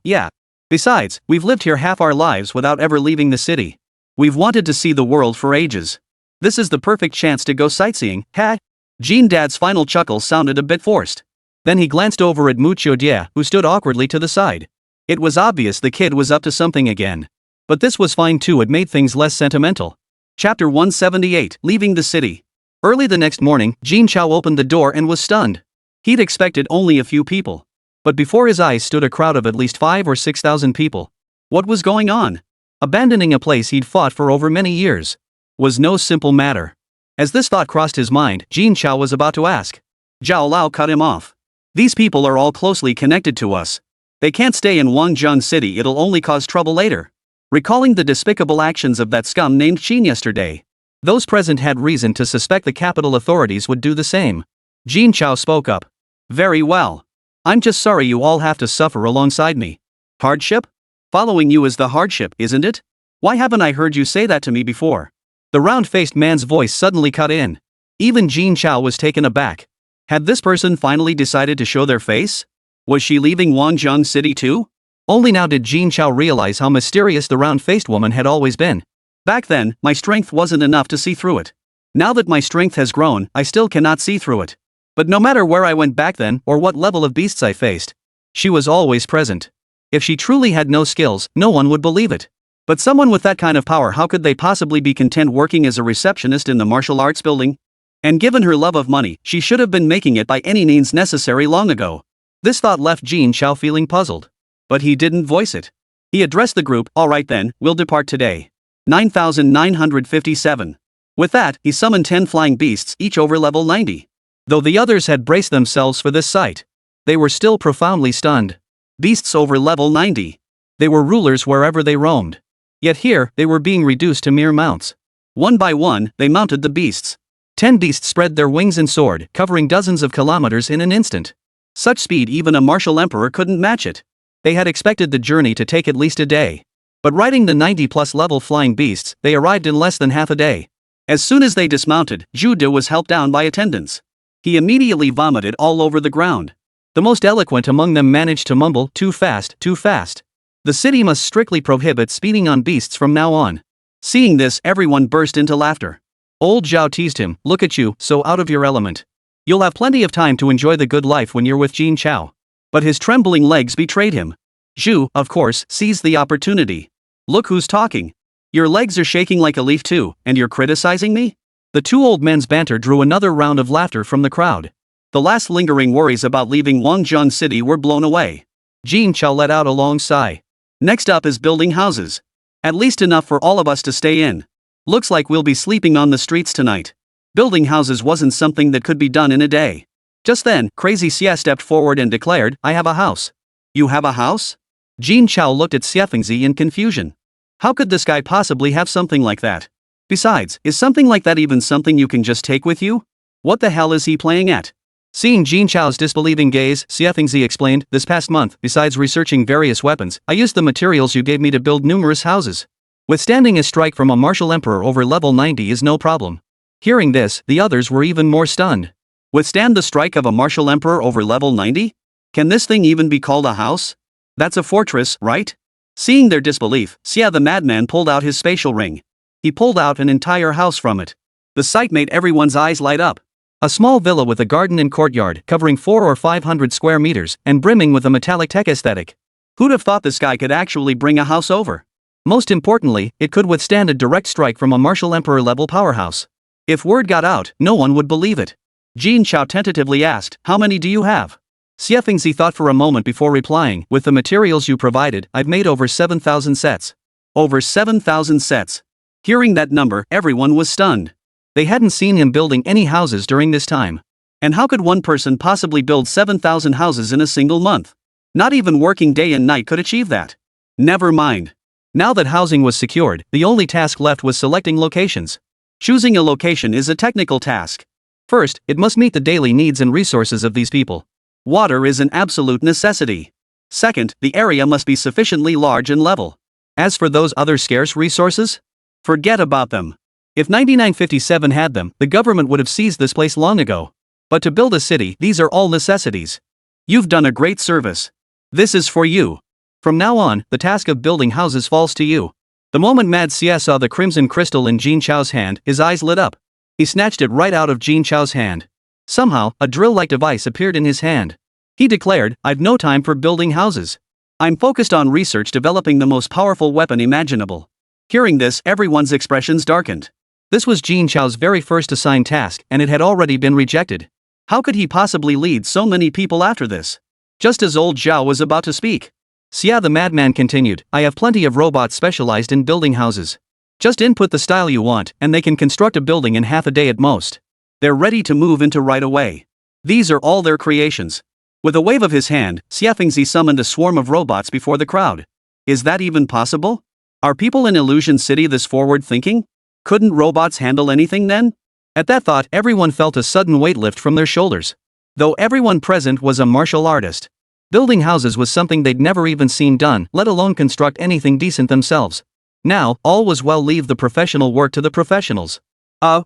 Besides, we've lived here half our lives without ever leaving the city. We've wanted to see the world for ages. This is the perfect chance to go sightseeing, ha? Jin Dad's final chuckle sounded a bit forced. Then he glanced over at Muqiujie, who stood awkwardly to the side. It was obvious the kid was up to something again. But this was fine too, it made things less sentimental. Chapter 178, Leaving the City. Early the next morning, Jin Chao opened the door and was stunned. He'd expected only a few people. But before his eyes stood a crowd of at least 5,000 or 6,000 people. What was going on? Abandoning a place he'd fought for over many years was no simple matter. As this thought crossed his mind, Jin Chao was about to ask. Zhao Lao cut him off. These people are all closely connected to us. They can't stay in Wangzhong City, it'll only cause trouble later. Recalling the despicable actions of that scum named Qin yesterday, those present had reason to suspect the capital authorities would do the same. Jin Chao spoke up. Very well. I'm just sorry you all have to suffer alongside me. Hardship? Following you is the hardship, isn't it? Why haven't I heard you say that to me before? The round-faced man's voice suddenly cut in. Even Jin Chao was taken aback. Had this person finally decided to show their face? Was she leaving Wangzhong City too? Only now did Jin Chao realize how mysterious the round-faced woman had always been. Back then, my strength wasn't enough to see through it. Now that my strength has grown, I still cannot see through it. But no matter where I went back then, or what level of beasts I faced, she was always present. If she truly had no skills, no one would believe it. But someone with that kind of power, how could they possibly be content working as a receptionist in the martial arts building? And given her love of money, she should have been making it by any means necessary long ago. This thought left Jin Chao feeling puzzled. But he didn't voice it. He addressed the group, all right then, we'll depart today. 9,957. With that, he summoned 10 flying beasts, each over level 90. Though the others had braced themselves for this sight, they were still profoundly stunned. Beasts over level 90. They were rulers wherever they roamed. Yet here, they were being reduced to mere mounts. One by one, they mounted the beasts. 10 beasts spread their wings and soared, covering dozens of kilometers in an instant. Such speed even a martial emperor couldn't match it. They had expected the journey to take at least a day. But riding the 90-plus level flying beasts, they arrived in less than half a day. As soon as they dismounted, Zhu De was helped down by attendants. He immediately vomited all over the ground. The most eloquent among them managed to mumble, too fast, too fast. The city must strictly prohibit speeding on beasts from now on. Seeing this, everyone burst into laughter. Old Zhao teased him, look at you, so out of your element. You'll have plenty of time to enjoy the good life when you're with Jin Chao. But his trembling legs betrayed him. Zhu, of course, seized the opportunity. Look who's talking. Your legs are shaking like a leaf too, and you're criticizing me? The two old men's banter drew another round of laughter from the crowd. The last lingering worries about leaving Wangzhong City were blown away. Jin Chao let out a long sigh. Next up is building houses. At least enough for all of us to stay in. Looks like we'll be sleeping on the streets tonight. Building houses wasn't something that could be done in a day. Just then, Crazy Xie stepped forward and declared, I have a house. You have a house? Jin Chao looked at Xiefengzi in confusion. How could this guy possibly have something like that? Besides, is something like that even something you can just take with you? What the hell is he playing at? Seeing Jin Chao's disbelieving gaze, Xiefengzi explained, this past month, besides researching various weapons, I used the materials you gave me to build numerous houses. Withstanding a strike from a martial emperor over level 90 is no problem. Hearing this, the others were even more stunned. Withstand the strike of a martial emperor over level 90? Can this thing even be called a house? That's a fortress, right? Seeing their disbelief, Xia the madman pulled out his spatial ring. He pulled out an entire house from it. The sight made everyone's eyes light up. A small villa with a garden and courtyard covering 400 or 500 square meters and brimming with a metallic tech aesthetic. Who'd have thought this guy could actually bring a house over? Most importantly, it could withstand a direct strike from a martial emperor level powerhouse. If word got out, no one would believe it. Jin Chao tentatively asked, how many do you have? Xiefengzi thought for a moment before replying, with the materials you provided, I've made over 7,000 sets. Over 7,000 sets. Hearing that number, everyone was stunned. They hadn't seen him building any houses during this time. And how could one person possibly build 7,000 houses in a single month? Not even working day and night could achieve that. Never mind. Now that housing was secured, the only task left was selecting locations. Choosing a location is a technical task. First, it must meet the daily needs and resources of these people. Water is an absolute necessity. Second, the area must be sufficiently large and level. As for those other scarce resources, forget about them. If 9957 had them, the government would have seized this place long ago. But to build a city, these are all necessities. You've done a great service. This is for you. From now on, the task of building houses falls to you. The moment Mad Xia saw the crimson crystal in Jin Chao's hand, his eyes lit up. He snatched it right out of Jin Chao's hand. Somehow, a drill-like device appeared in his hand. He declared, I've no time for building houses. I'm focused on research developing the most powerful weapon imaginable. Hearing this, everyone's expressions darkened. This was Jin Chao's very first assigned task, and it had already been rejected. How could he possibly lead so many people after this? Just as old Zhao was about to speak, Xia the madman continued, I have plenty of robots specialized in building houses. Just input the style you want, and they can construct a building in half a day at most. They're ready to move into right away. These are all their creations. With a wave of his hand, Xiefengzi summoned a swarm of robots before the crowd. Is that even possible? Are people in Illusion City this forward-thinking? Couldn't robots handle anything then? At that thought, everyone felt a sudden weight lift from their shoulders. Though everyone present was a martial artist, building houses was something they'd never even seen done, let alone construct anything decent themselves. Now, all was well. Leave the professional work to the professionals.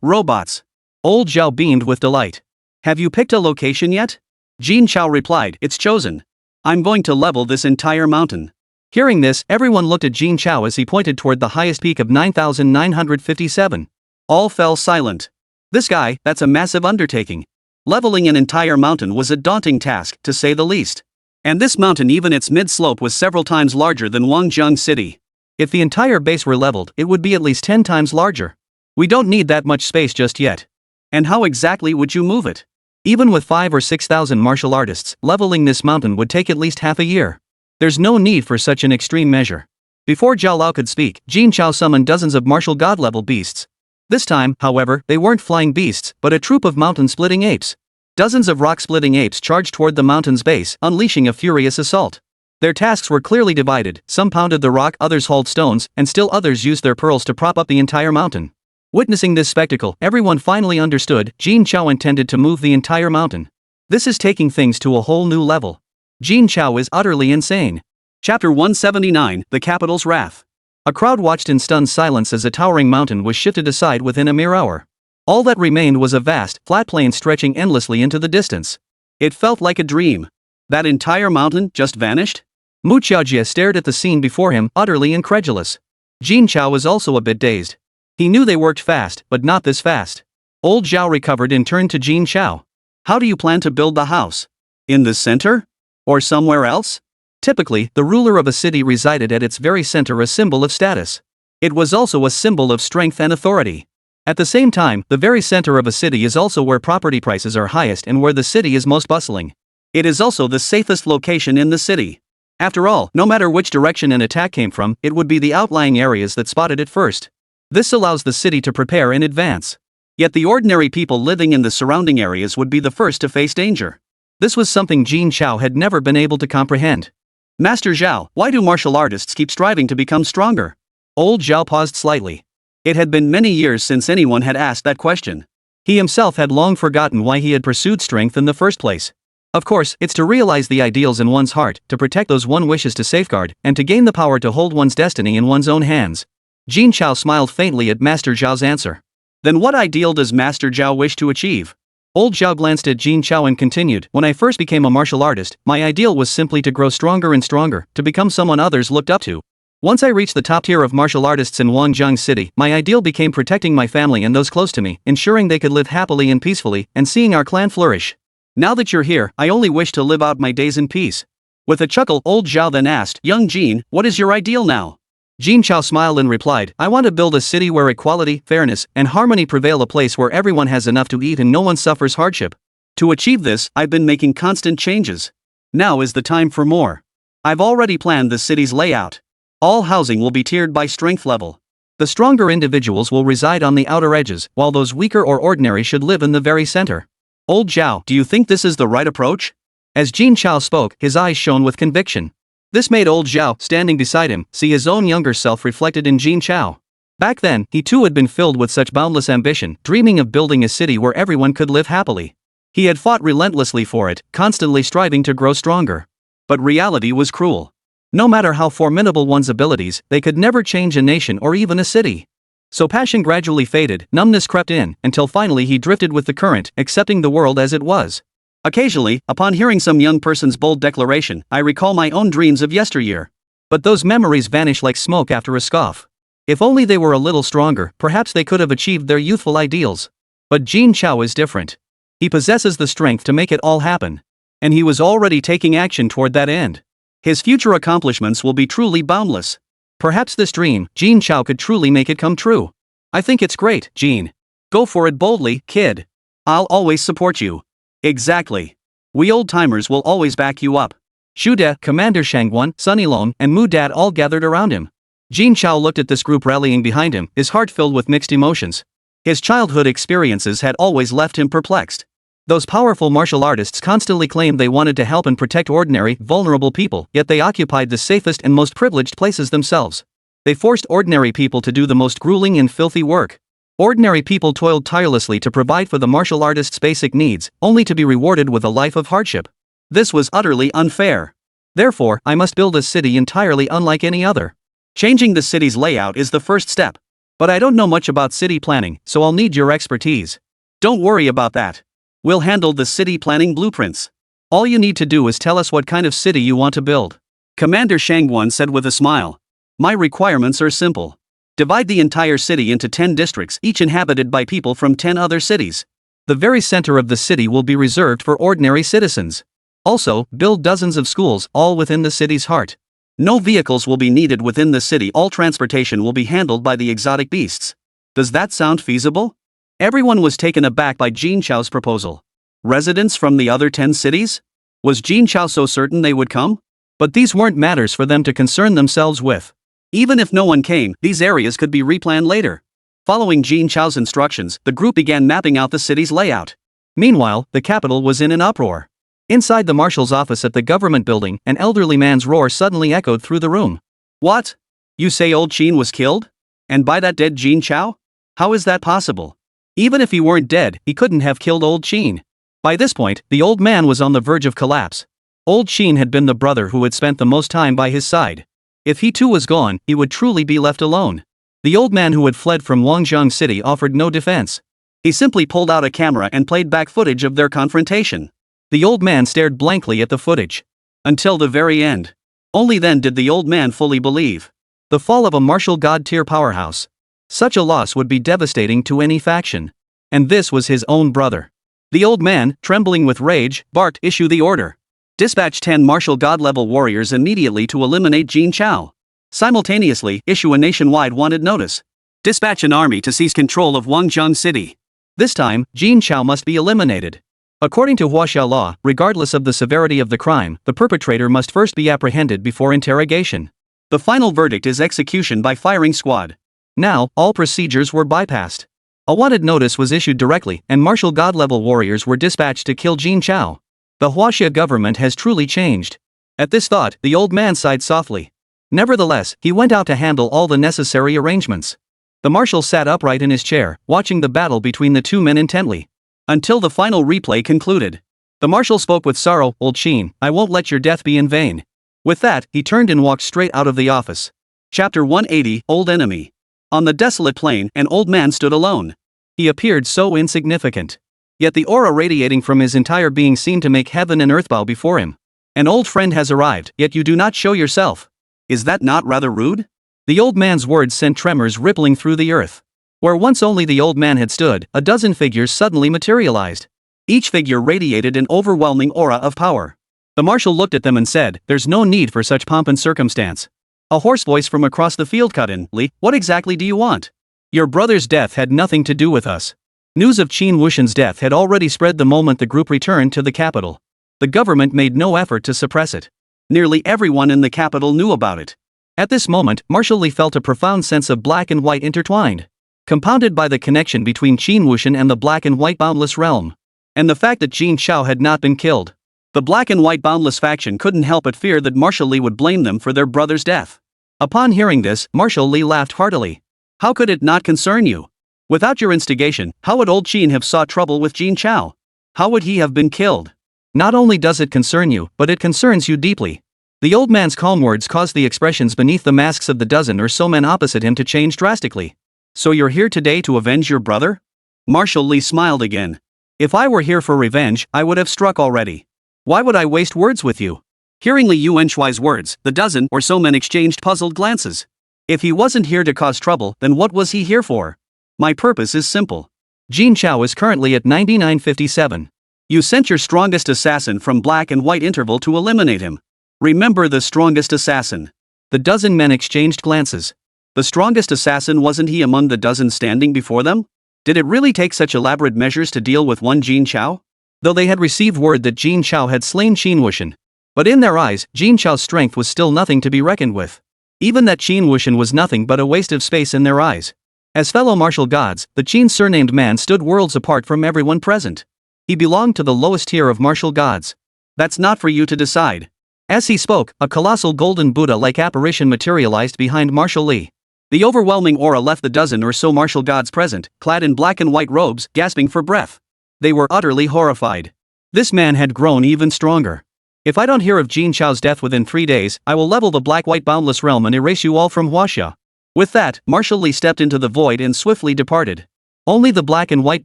Robots. Old Zhao beamed with delight. Have you picked a location yet? Jin Chao replied, it's chosen. I'm going to level this entire mountain. Hearing this, everyone looked at Jin Chao as he pointed toward the highest peak of 9,957. All fell silent. This guy, that's a massive undertaking. Leveling an entire mountain was a daunting task, to say the least. And this mountain, even its mid-slope, was several times larger than Wangjiang City. If the entire base were leveled, it would be at least 10 times larger. We don't need that much space just yet. And how exactly would you move it? Even with 5,000 or 6,000 martial artists, leveling this mountain would take at least half a year. There's no need for such an extreme measure. Before Zhao Lao could speak, Jin Chao summoned dozens of martial god-level beasts. This time, however, they weren't flying beasts, but a troop of mountain-splitting apes. Dozens of rock-splitting apes charged toward the mountain's base, unleashing a furious assault. Their tasks were clearly divided, some pounded the rock, others hauled stones, and still others used their pearls to prop up the entire mountain. Witnessing this spectacle, everyone finally understood, Jin Chao intended to move the entire mountain. This is taking things to a whole new level. Jin Chao is utterly insane. Chapter 179, The Capital's Wrath. A crowd watched in stunned silence as a towering mountain was shifted aside within a mere hour. All that remained was a vast, flat plain stretching endlessly into the distance. It felt like a dream. That entire mountain just vanished? Mu Xiaojie stared at the scene before him, utterly incredulous. Jin Chao was also a bit dazed. He knew they worked fast, but not this fast. Old Zhao recovered and turned to Jin Chao. How do you plan to build the house? In the center? Or somewhere else? Typically, the ruler of a city resided at its very center, a symbol of status. It was also a symbol of strength and authority. At the same time, the very center of a city is also where property prices are highest and where the city is most bustling. It is also the safest location in the city. After all, no matter which direction an attack came from, it would be the outlying areas that spotted it first. This allows the city to prepare in advance. Yet the ordinary people living in the surrounding areas would be the first to face danger. This was something Jin Chao had never been able to comprehend. Master Zhao, why do martial artists keep striving to become stronger? Old Zhao paused slightly. It had been many years since anyone had asked that question. He himself had long forgotten why he had pursued strength in the first place. Of course, it's to realize the ideals in one's heart, to protect those one wishes to safeguard, and to gain the power to hold one's destiny in one's own hands. Jin Chao smiled faintly at Master Zhao's answer. Then what ideal does Master Zhao wish to achieve? Old Zhao glanced at Jin Chao and continued, when I first became a martial artist, my ideal was simply to grow stronger and stronger, to become someone others looked up to. Once I reached the top tier of martial artists in Wangjiang City, my ideal became protecting my family and those close to me, ensuring they could live happily and peacefully, and seeing our clan flourish. Now that you're here, I only wish to live out my days in peace. With a chuckle, Old Zhao then asked, Young Jin, what is your ideal now? Jin Chao smiled and replied, I want to build a city where equality, fairness, and harmony prevail, a place where everyone has enough to eat and no one suffers hardship. To achieve this, I've been making constant changes. Now is the time for more. I've already planned the city's layout. All housing will be tiered by strength level. The stronger individuals will reside on the outer edges, while those weaker or ordinary should live in the very center. Old Zhao, do you think this is the right approach? As Jin Chao spoke, his eyes shone with conviction. This made old Zhao, standing beside him, see his own younger self reflected in Jin Chao. Back then, he too had been filled with such boundless ambition, dreaming of building a city where everyone could live happily. He had fought relentlessly for it, constantly striving to grow stronger. But reality was cruel. No matter how formidable one's abilities, they could never change a nation or even a city. So passion gradually faded, numbness crept in, until finally he drifted with the current, accepting the world as it was. Occasionally, upon hearing some young person's bold declaration, I recall my own dreams of yesteryear. But those memories vanish like smoke after a scoff. If only they were a little stronger, perhaps they could have achieved their youthful ideals. But Jin Chao is different. He possesses the strength to make it all happen. And he was already taking action toward that end. His future accomplishments will be truly boundless. Perhaps this dream, Jin Chao could truly make it come true. I think it's great, Jin. Go for it boldly, kid. I'll always support you. Exactly. We old-timers will always back you up. Shu De, Commander Shangguan, Sunny Lone, and Mu Dad all gathered around him. Jin Chao looked at this group rallying behind him, his heart filled with mixed emotions. His childhood experiences had always left him perplexed. Those powerful martial artists constantly claimed they wanted to help and protect ordinary, vulnerable people, yet they occupied the safest and most privileged places themselves. They forced ordinary people to do the most grueling and filthy work. Ordinary people toiled tirelessly to provide for the martial artists' basic needs, only to be rewarded with a life of hardship. This was utterly unfair. Therefore, I must build a city entirely unlike any other. Changing the city's layout is the first step. But I don't know much about city planning, so I'll need your expertise. Don't worry about that. We'll handle the city planning blueprints. All you need to do is tell us what kind of city you want to build. Commander Shangguan said with a smile. My requirements are simple. Divide the entire city into 10 districts, each inhabited by people from 10 other cities. The very center of the city will be reserved for ordinary citizens. Also, build dozens of schools, all within the city's heart. No vehicles will be needed within the city. All transportation will be handled by the exotic beasts. Does that sound feasible? Everyone was taken aback by Jin Chao's proposal. Residents from the other 10 cities? Was Jin Chao so certain they would come? But these weren't matters for them to concern themselves with. Even if no one came, these areas could be replanned later. Following Jin Chao's instructions, the group began mapping out the city's layout. Meanwhile, the capital was in an uproar. Inside the marshal's office at the government building, an elderly man's roar suddenly echoed through the room. What? You say old Qin was killed? And by that dead Jin Chao? How is that possible? Even if he weren't dead, he couldn't have killed old Qin. By this point, the old man was on the verge of collapse. Old Qin had been the brother who had spent the most time by his side. If he too was gone, he would truly be left alone. The old man who had fled from Wangjiang City offered no defense. He simply pulled out a camera and played back footage of their confrontation. The old man stared blankly at the footage. Until the very end. Only then did the old man fully believe. The fall of a martial god-tier powerhouse. Such a loss would be devastating to any faction. And this was his own brother. The old man, trembling with rage, barked, "Issue the order. Dispatch 10 martial god-level warriors immediately to eliminate Jin Chao. Simultaneously, issue a nationwide wanted notice. Dispatch an army to seize control of Wangjiang City. This time, Jin Chao must be eliminated. According to Huaxia law, regardless of the severity of the crime, the perpetrator must first be apprehended before interrogation. The final verdict is execution by firing squad." Now, all procedures were bypassed. A wanted notice was issued directly, and martial god-level warriors were dispatched to kill Jin Chao. The Huaxia government has truly changed. At this thought, the old man sighed softly. Nevertheless, he went out to handle all the necessary arrangements. The marshal sat upright in his chair, watching the battle between the two men intently. Until the final replay concluded. The marshal spoke with sorrow, "Old Qin, I won't let your death be in vain." With that, he turned and walked straight out of the office. Chapter 180, Old Enemy. On the desolate plain, an old man stood alone. He appeared so insignificant. Yet the aura radiating from his entire being seemed to make heaven and earth bow before him. "An old friend has arrived, yet you do not show yourself. Is that not rather rude?" The old man's words sent tremors rippling through the earth. Where once only the old man had stood, a dozen figures suddenly materialized. Each figure radiated an overwhelming aura of power. The marshal looked at them and said, "There's no need for such pomp and circumstance." A hoarse voice from across the field cut in, "Li, what exactly do you want? Your brother's death had nothing to do with us." News of Qin Wushan's death had already spread the moment the group returned to the capital. The government made no effort to suppress it. Nearly everyone in the capital knew about it. At this moment, Marshal Li felt a profound sense of black and white intertwined, compounded by the connection between Qin Wuxian and the black and white boundless realm, and the fact that Jin Chao had not been killed. The black and white boundless faction couldn't help but fear that Marshal Li would blame them for their brother's death. Upon hearing this, Marshal Li laughed heartily. How could it not concern you? Without your instigation, how would old Qin have sought trouble with Jin Chao? How would he have been killed? Not only does it concern you, but it concerns you deeply. The old man's calm words caused the expressions beneath the masks of the dozen or so men opposite him to change drastically. So you're here today to avenge your brother? Marshal Li smiled again. If I were here for revenge, I would have struck already. Why would I waste words with you? Hearing Li Yuanshui's words, the dozen or so men exchanged puzzled glances. If he wasn't here to cause trouble, then what was he here for? My purpose is simple. Jin Chao is currently at 9957. You sent your strongest assassin from black and white interval to eliminate him. Remember the strongest assassin. The dozen men exchanged glances. The strongest assassin, wasn't he among the dozen standing before them? Did it really take such elaborate measures to deal with one Jin Chao? Though they had received word that Jin Chao had slain Qin Wuxian. But in their eyes, Jin Chao's strength was still nothing to be reckoned with. Even that Qin Wuxian was nothing but a waste of space in their eyes. As fellow martial gods, the Qin surnamed man stood worlds apart from everyone present. He belonged to the lowest tier of martial gods. That's not for you to decide. As he spoke, a colossal golden Buddha-like apparition materialized behind Marshal Li. The overwhelming aura left the dozen or so martial gods present, clad in black and white robes, gasping for breath. They were utterly horrified. This man had grown even stronger. If I don't hear of Jin Chao's death within 3 days, I will level the black-white boundless realm and erase you all from Huaxia. With that, Marshal Li stepped into the void and swiftly departed. Only the black and white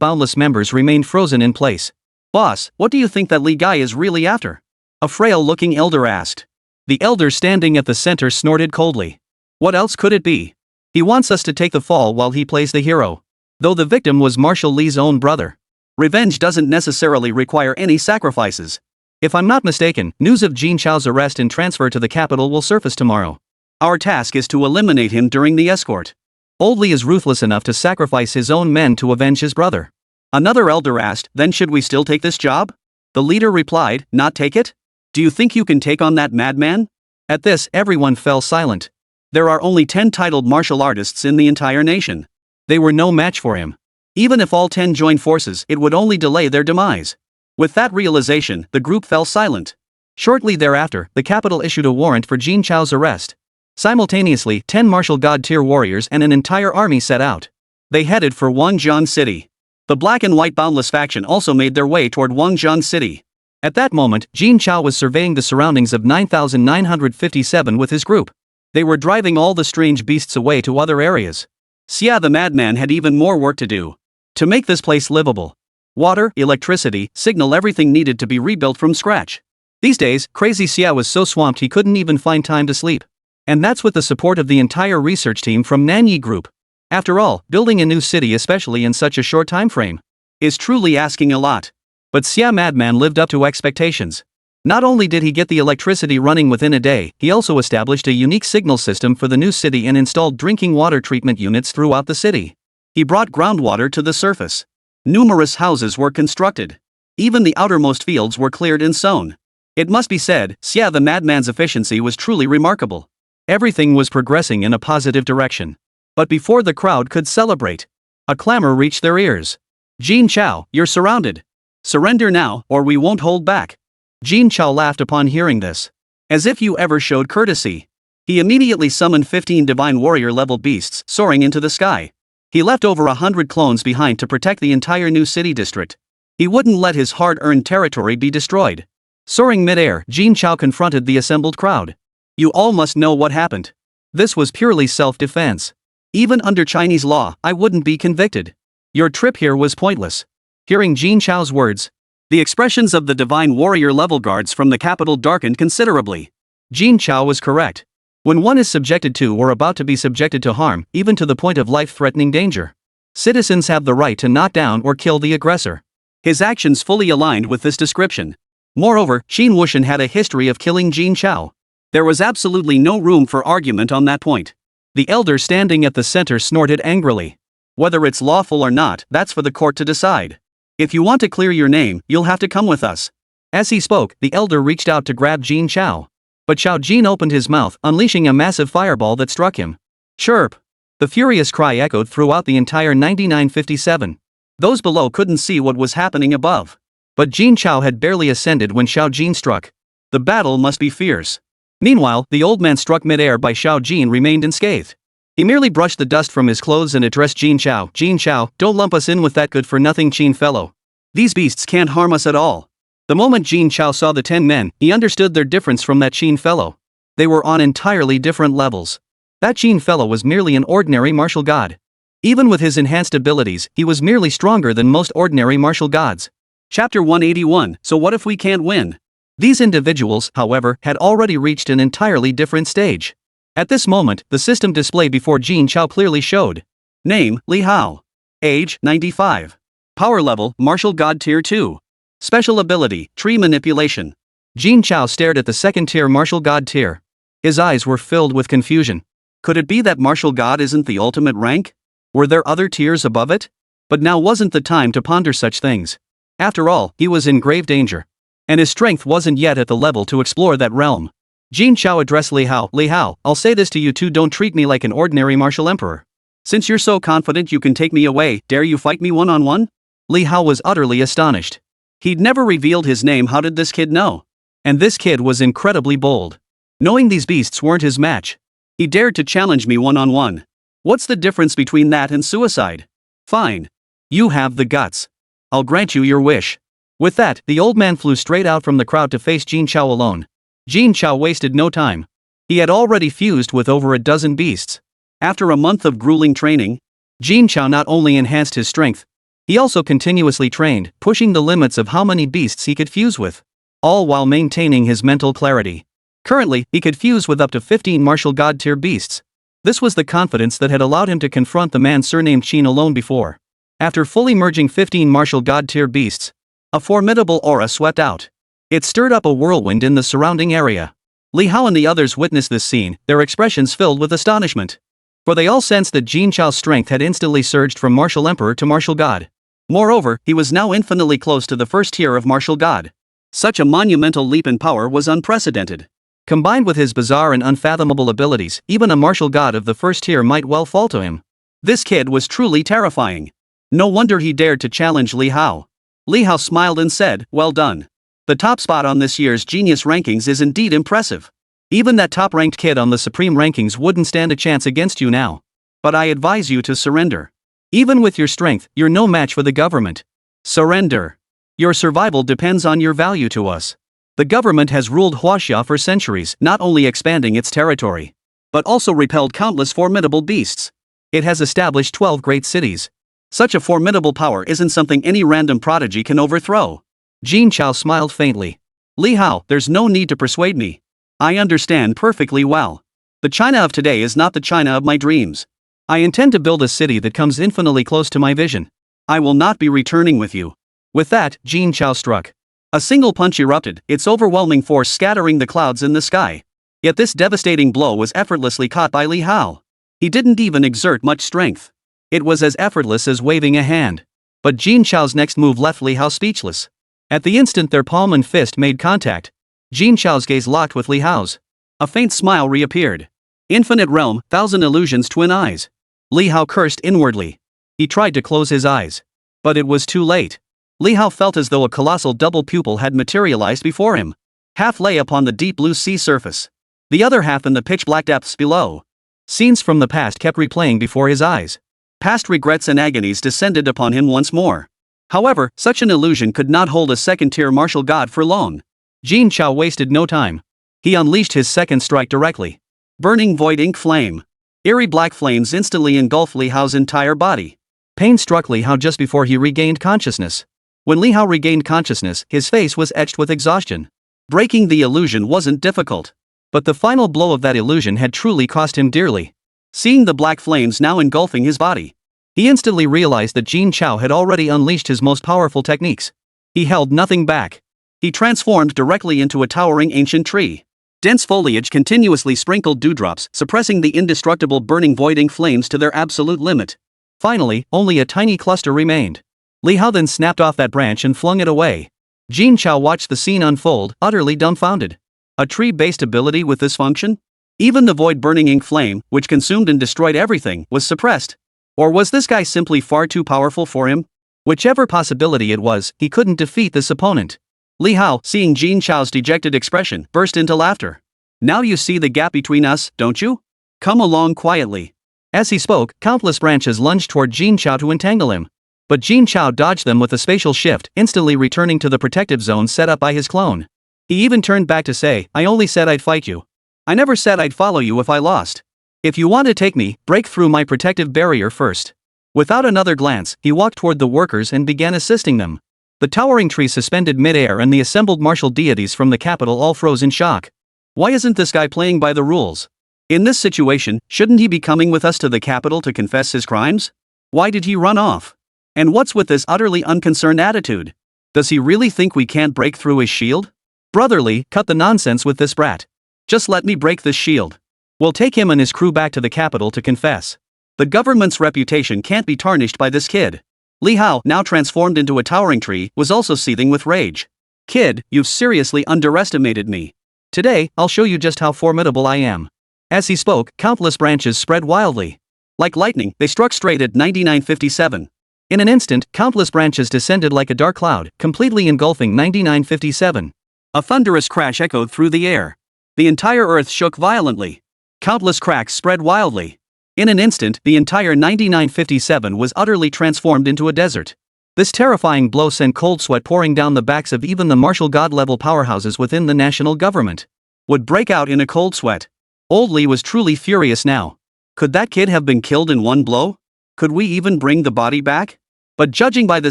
boundless members remained frozen in place. Boss, what do you think that Li guy is really after? A frail-looking elder asked. The elder standing at the center snorted coldly. What else could it be? He wants us to take the fall while he plays the hero. Though the victim was Marshal Li's own brother. Revenge doesn't necessarily require any sacrifices. If I'm not mistaken, news of Jin Chao's arrest and transfer to the capital will surface tomorrow. Our task is to eliminate him during the escort. Old Li is ruthless enough to sacrifice his own men to avenge his brother. Another elder asked, then should we still take this job? The leader replied, not take it? Do you think you can take on that madman? At this, everyone fell silent. There are only 10 titled martial artists in the entire nation. They were no match for him. Even if all 10 joined forces, it would only delay their demise. With that realization, the group fell silent. Shortly thereafter, the capital issued a warrant for Jin Chao's arrest. Simultaneously, 10 martial god tier warriors and an entire army set out. They headed for Wangjian City. The black and white boundless faction also made their way toward Wangjian City. At that moment, Jin Chao was surveying the surroundings of 9957 with his group. They were driving all the strange beasts away to other areas. Xia the madman had even more work to do. To make this place livable. Water, electricity, signal, everything needed to be rebuilt from scratch. These days, crazy Xia was so swamped he couldn't even find time to sleep. And that's with the support of the entire research team from Nanyi Group. After all, building a new city, especially in such a short time frame, is truly asking a lot. But Xia Madman lived up to expectations. Not only did he get the electricity running within a day, he also established a unique signal system for the new city and installed drinking water treatment units throughout the city. He brought groundwater to the surface. Numerous houses were constructed. Even the outermost fields were cleared and sown. It must be said, Xia the madman's efficiency was truly remarkable. Everything was progressing in a positive direction. But before the crowd could celebrate, a clamor reached their ears. Jin Chao, you're surrounded. Surrender now, or we won't hold back. Jin Chao laughed upon hearing this. As if you ever showed courtesy. He immediately summoned 15 divine warrior-level beasts soaring into the sky. He left over 100 clones behind to protect the entire new city district. He wouldn't let his hard-earned territory be destroyed. Soaring mid-air, Jin Chao confronted the assembled crowd. You all must know what happened. This was purely self-defense. Even under Chinese law, I wouldn't be convicted. Your trip here was pointless. Hearing Jin Chao's words, the expressions of the divine warrior-level guards from the capital darkened considerably. Jin Chao was correct. When one is subjected to or about to be subjected to harm, even to the point of life-threatening danger, citizens have the right to knock down or kill the aggressor. His actions fully aligned with this description. Moreover, Qin Wuxian had a history of killing Jin Chao. There was absolutely no room for argument on that point. The elder standing at the center snorted angrily. Whether it's lawful or not, that's for the court to decide. If you want to clear your name, you'll have to come with us. As he spoke, the elder reached out to grab Jin Chao. But Xiao Jin opened his mouth, unleashing a massive fireball that struck him. Chirp! The furious cry echoed throughout the entire 9957. Those below couldn't see what was happening above. But Jin Chao had barely ascended when Xiao Jin struck. The battle must be fierce. Meanwhile, the old man struck mid-air by Xiao Jin remained unscathed. He merely brushed the dust from his clothes and addressed Jin Chao. Jin Chao, don't lump us in with that good-for-nothing Qin fellow. These beasts can't harm us at all. The moment Jin Chao saw the 10 men, he understood their difference from that Qin fellow. They were on entirely different levels. That Qin fellow was merely an ordinary martial god. Even with his enhanced abilities, he was merely stronger than most ordinary martial gods. Chapter 181, So what if we can't win? These individuals, however, had already reached an entirely different stage. At this moment, the system display before Jin Chao clearly showed. Name, Li Hao. Age, 95. Power level, Martial God Tier 2. Special ability, Tree Manipulation. Jin Chao stared at the second-tier martial god tier. His eyes were filled with confusion. Could it be that Martial God isn't the ultimate rank? Were there other tiers above it? But now wasn't the time to ponder such things. After all, he was in grave danger. And his strength wasn't yet at the level to explore that realm. Jin Chao addressed Li Hao. Li Hao, I'll say this to you two, don't treat me like an ordinary martial emperor. Since you're so confident you can take me away, dare you fight me one-on-one? Li Hao was utterly astonished. He'd never revealed his name. How did this kid know? And this kid was incredibly bold. Knowing these beasts weren't his match, he dared to challenge me one-on-one. What's the difference between that and suicide? Fine. You have the guts. I'll grant you your wish. With that, the old man flew straight out from the crowd to face Jin Chao alone. Jin Chao wasted no time. He had already fused with over a dozen beasts. After a month of grueling training, Jin Chao not only enhanced his strength, he also continuously trained, pushing the limits of how many beasts he could fuse with, all while maintaining his mental clarity. Currently, he could fuse with up to 15 martial god tier beasts. This was the confidence that had allowed him to confront the man surnamed Qin alone before. After fully merging 15 martial god tier beasts, a formidable aura swept out. It stirred up a whirlwind in the surrounding area. Li Hao and the others witnessed this scene, their expressions filled with astonishment. For they all sensed that Jin Chao's strength had instantly surged from martial emperor to martial god. Moreover, he was now infinitely close to the first tier of martial god. Such a monumental leap in power was unprecedented. Combined with his bizarre and unfathomable abilities, even a martial god of the first tier might well fall to him. This kid was truly terrifying. No wonder he dared to challenge Li Hao. Li Hao smiled and said, "Well done. The top spot on this year's Genius Rankings is indeed impressive. Even that top-ranked kid on the Supreme Rankings wouldn't stand a chance against you now. But I advise you to surrender. Even with your strength, you're no match for the government. Surrender. Your survival depends on your value to us. The government has ruled Huaxia for centuries, not only expanding its territory, but also repelled countless formidable beasts. It has established 12 great cities. Such a formidable power isn't something any random prodigy can overthrow." Jin Chao smiled faintly. "Li Hao, there's no need to persuade me. I understand perfectly well. The China of today is not the China of my dreams. I intend to build a city that comes infinitely close to my vision. I will not be returning with you." With that, Jin Chao struck. A single punch erupted, its overwhelming force scattering the clouds in the sky. Yet this devastating blow was effortlessly caught by Li Hao. He didn't even exert much strength. It was as effortless as waving a hand. But Jin Chao's next move left Li Hao speechless. At the instant their palm and fist made contact, Jin Chao's gaze locked with Li Hao's. A faint smile reappeared. Infinite realm, thousand illusions, twin eyes. Li Hao cursed inwardly. He tried to close his eyes. But it was too late. Li Hao felt as though a colossal double pupil had materialized before him. Half lay upon the deep blue sea surface. The other half in the pitch-black depths below. Scenes from the past kept replaying before his eyes. Past regrets and agonies descended upon him once more. However, such an illusion could not hold a second-tier martial god for long. Jin Chao wasted no time. He unleashed his second strike directly. Burning void ink flame. Eerie black flames instantly engulfed Li Hao's entire body. Pain struck Li Hao just before he regained consciousness. When Li Hao regained consciousness, his face was etched with exhaustion. Breaking the illusion wasn't difficult. But the final blow of that illusion had truly cost him dearly. Seeing the black flames now engulfing his body, he instantly realized that Jin Chao had already unleashed his most powerful techniques. He held nothing back. He transformed directly into a towering ancient tree. Dense foliage continuously sprinkled dewdrops, suppressing the indestructible burning void ink flames to their absolute limit. Finally, only a tiny cluster remained. Li Hao then snapped off that branch and flung it away. Jin Chao watched the scene unfold, utterly dumbfounded. A tree-based ability with this function? Even the void-burning ink flame, which consumed and destroyed everything, was suppressed. Or was this guy simply far too powerful for him? Whichever possibility it was, he couldn't defeat this opponent. Li Hao, seeing Jin Chao's dejected expression, burst into laughter. Now you see the gap between us, don't you? Come along quietly. As he spoke, countless branches lunged toward Jin Chao to entangle him. But Jin Chao dodged them with a spatial shift, instantly returning to the protective zone set up by his clone. He even turned back to say, "I only said I'd fight you. I never said I'd follow you if I lost. If you want to take me, break through my protective barrier first." Without another glance, he walked toward the workers and began assisting them. The towering tree suspended mid-air and the assembled martial deities from the capital all froze in shock. Why isn't this guy playing by the rules? In this situation, shouldn't he be coming with us to the capital to confess his crimes? Why did he run off? And what's with this utterly unconcerned attitude? Does he really think we can't break through his shield? Brotherly, cut the nonsense with this brat. Just let me break this shield. We'll take him and his crew back to the capital to confess. The government's reputation can't be tarnished by this kid. Li Hao, now transformed into a towering tree, was also seething with rage. Kid, you've seriously underestimated me. Today, I'll show you just how formidable I am. As he spoke, countless branches spread wildly. Like lightning, they struck straight at 9957. In an instant, countless branches descended like a dark cloud, completely engulfing 9957. A thunderous crash echoed through the air. The entire earth shook violently. Countless cracks spread wildly. In an instant, the entire 9957 was utterly transformed into a desert. This terrifying blow sent cold sweat pouring down the backs of even the martial god-level powerhouses within the national government. Would break out in a cold sweat. Old Li was truly furious now. Could that kid have been killed in one blow? Could we even bring the body back? But judging by the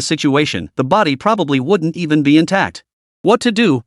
situation, the body probably wouldn't even be intact. What to do?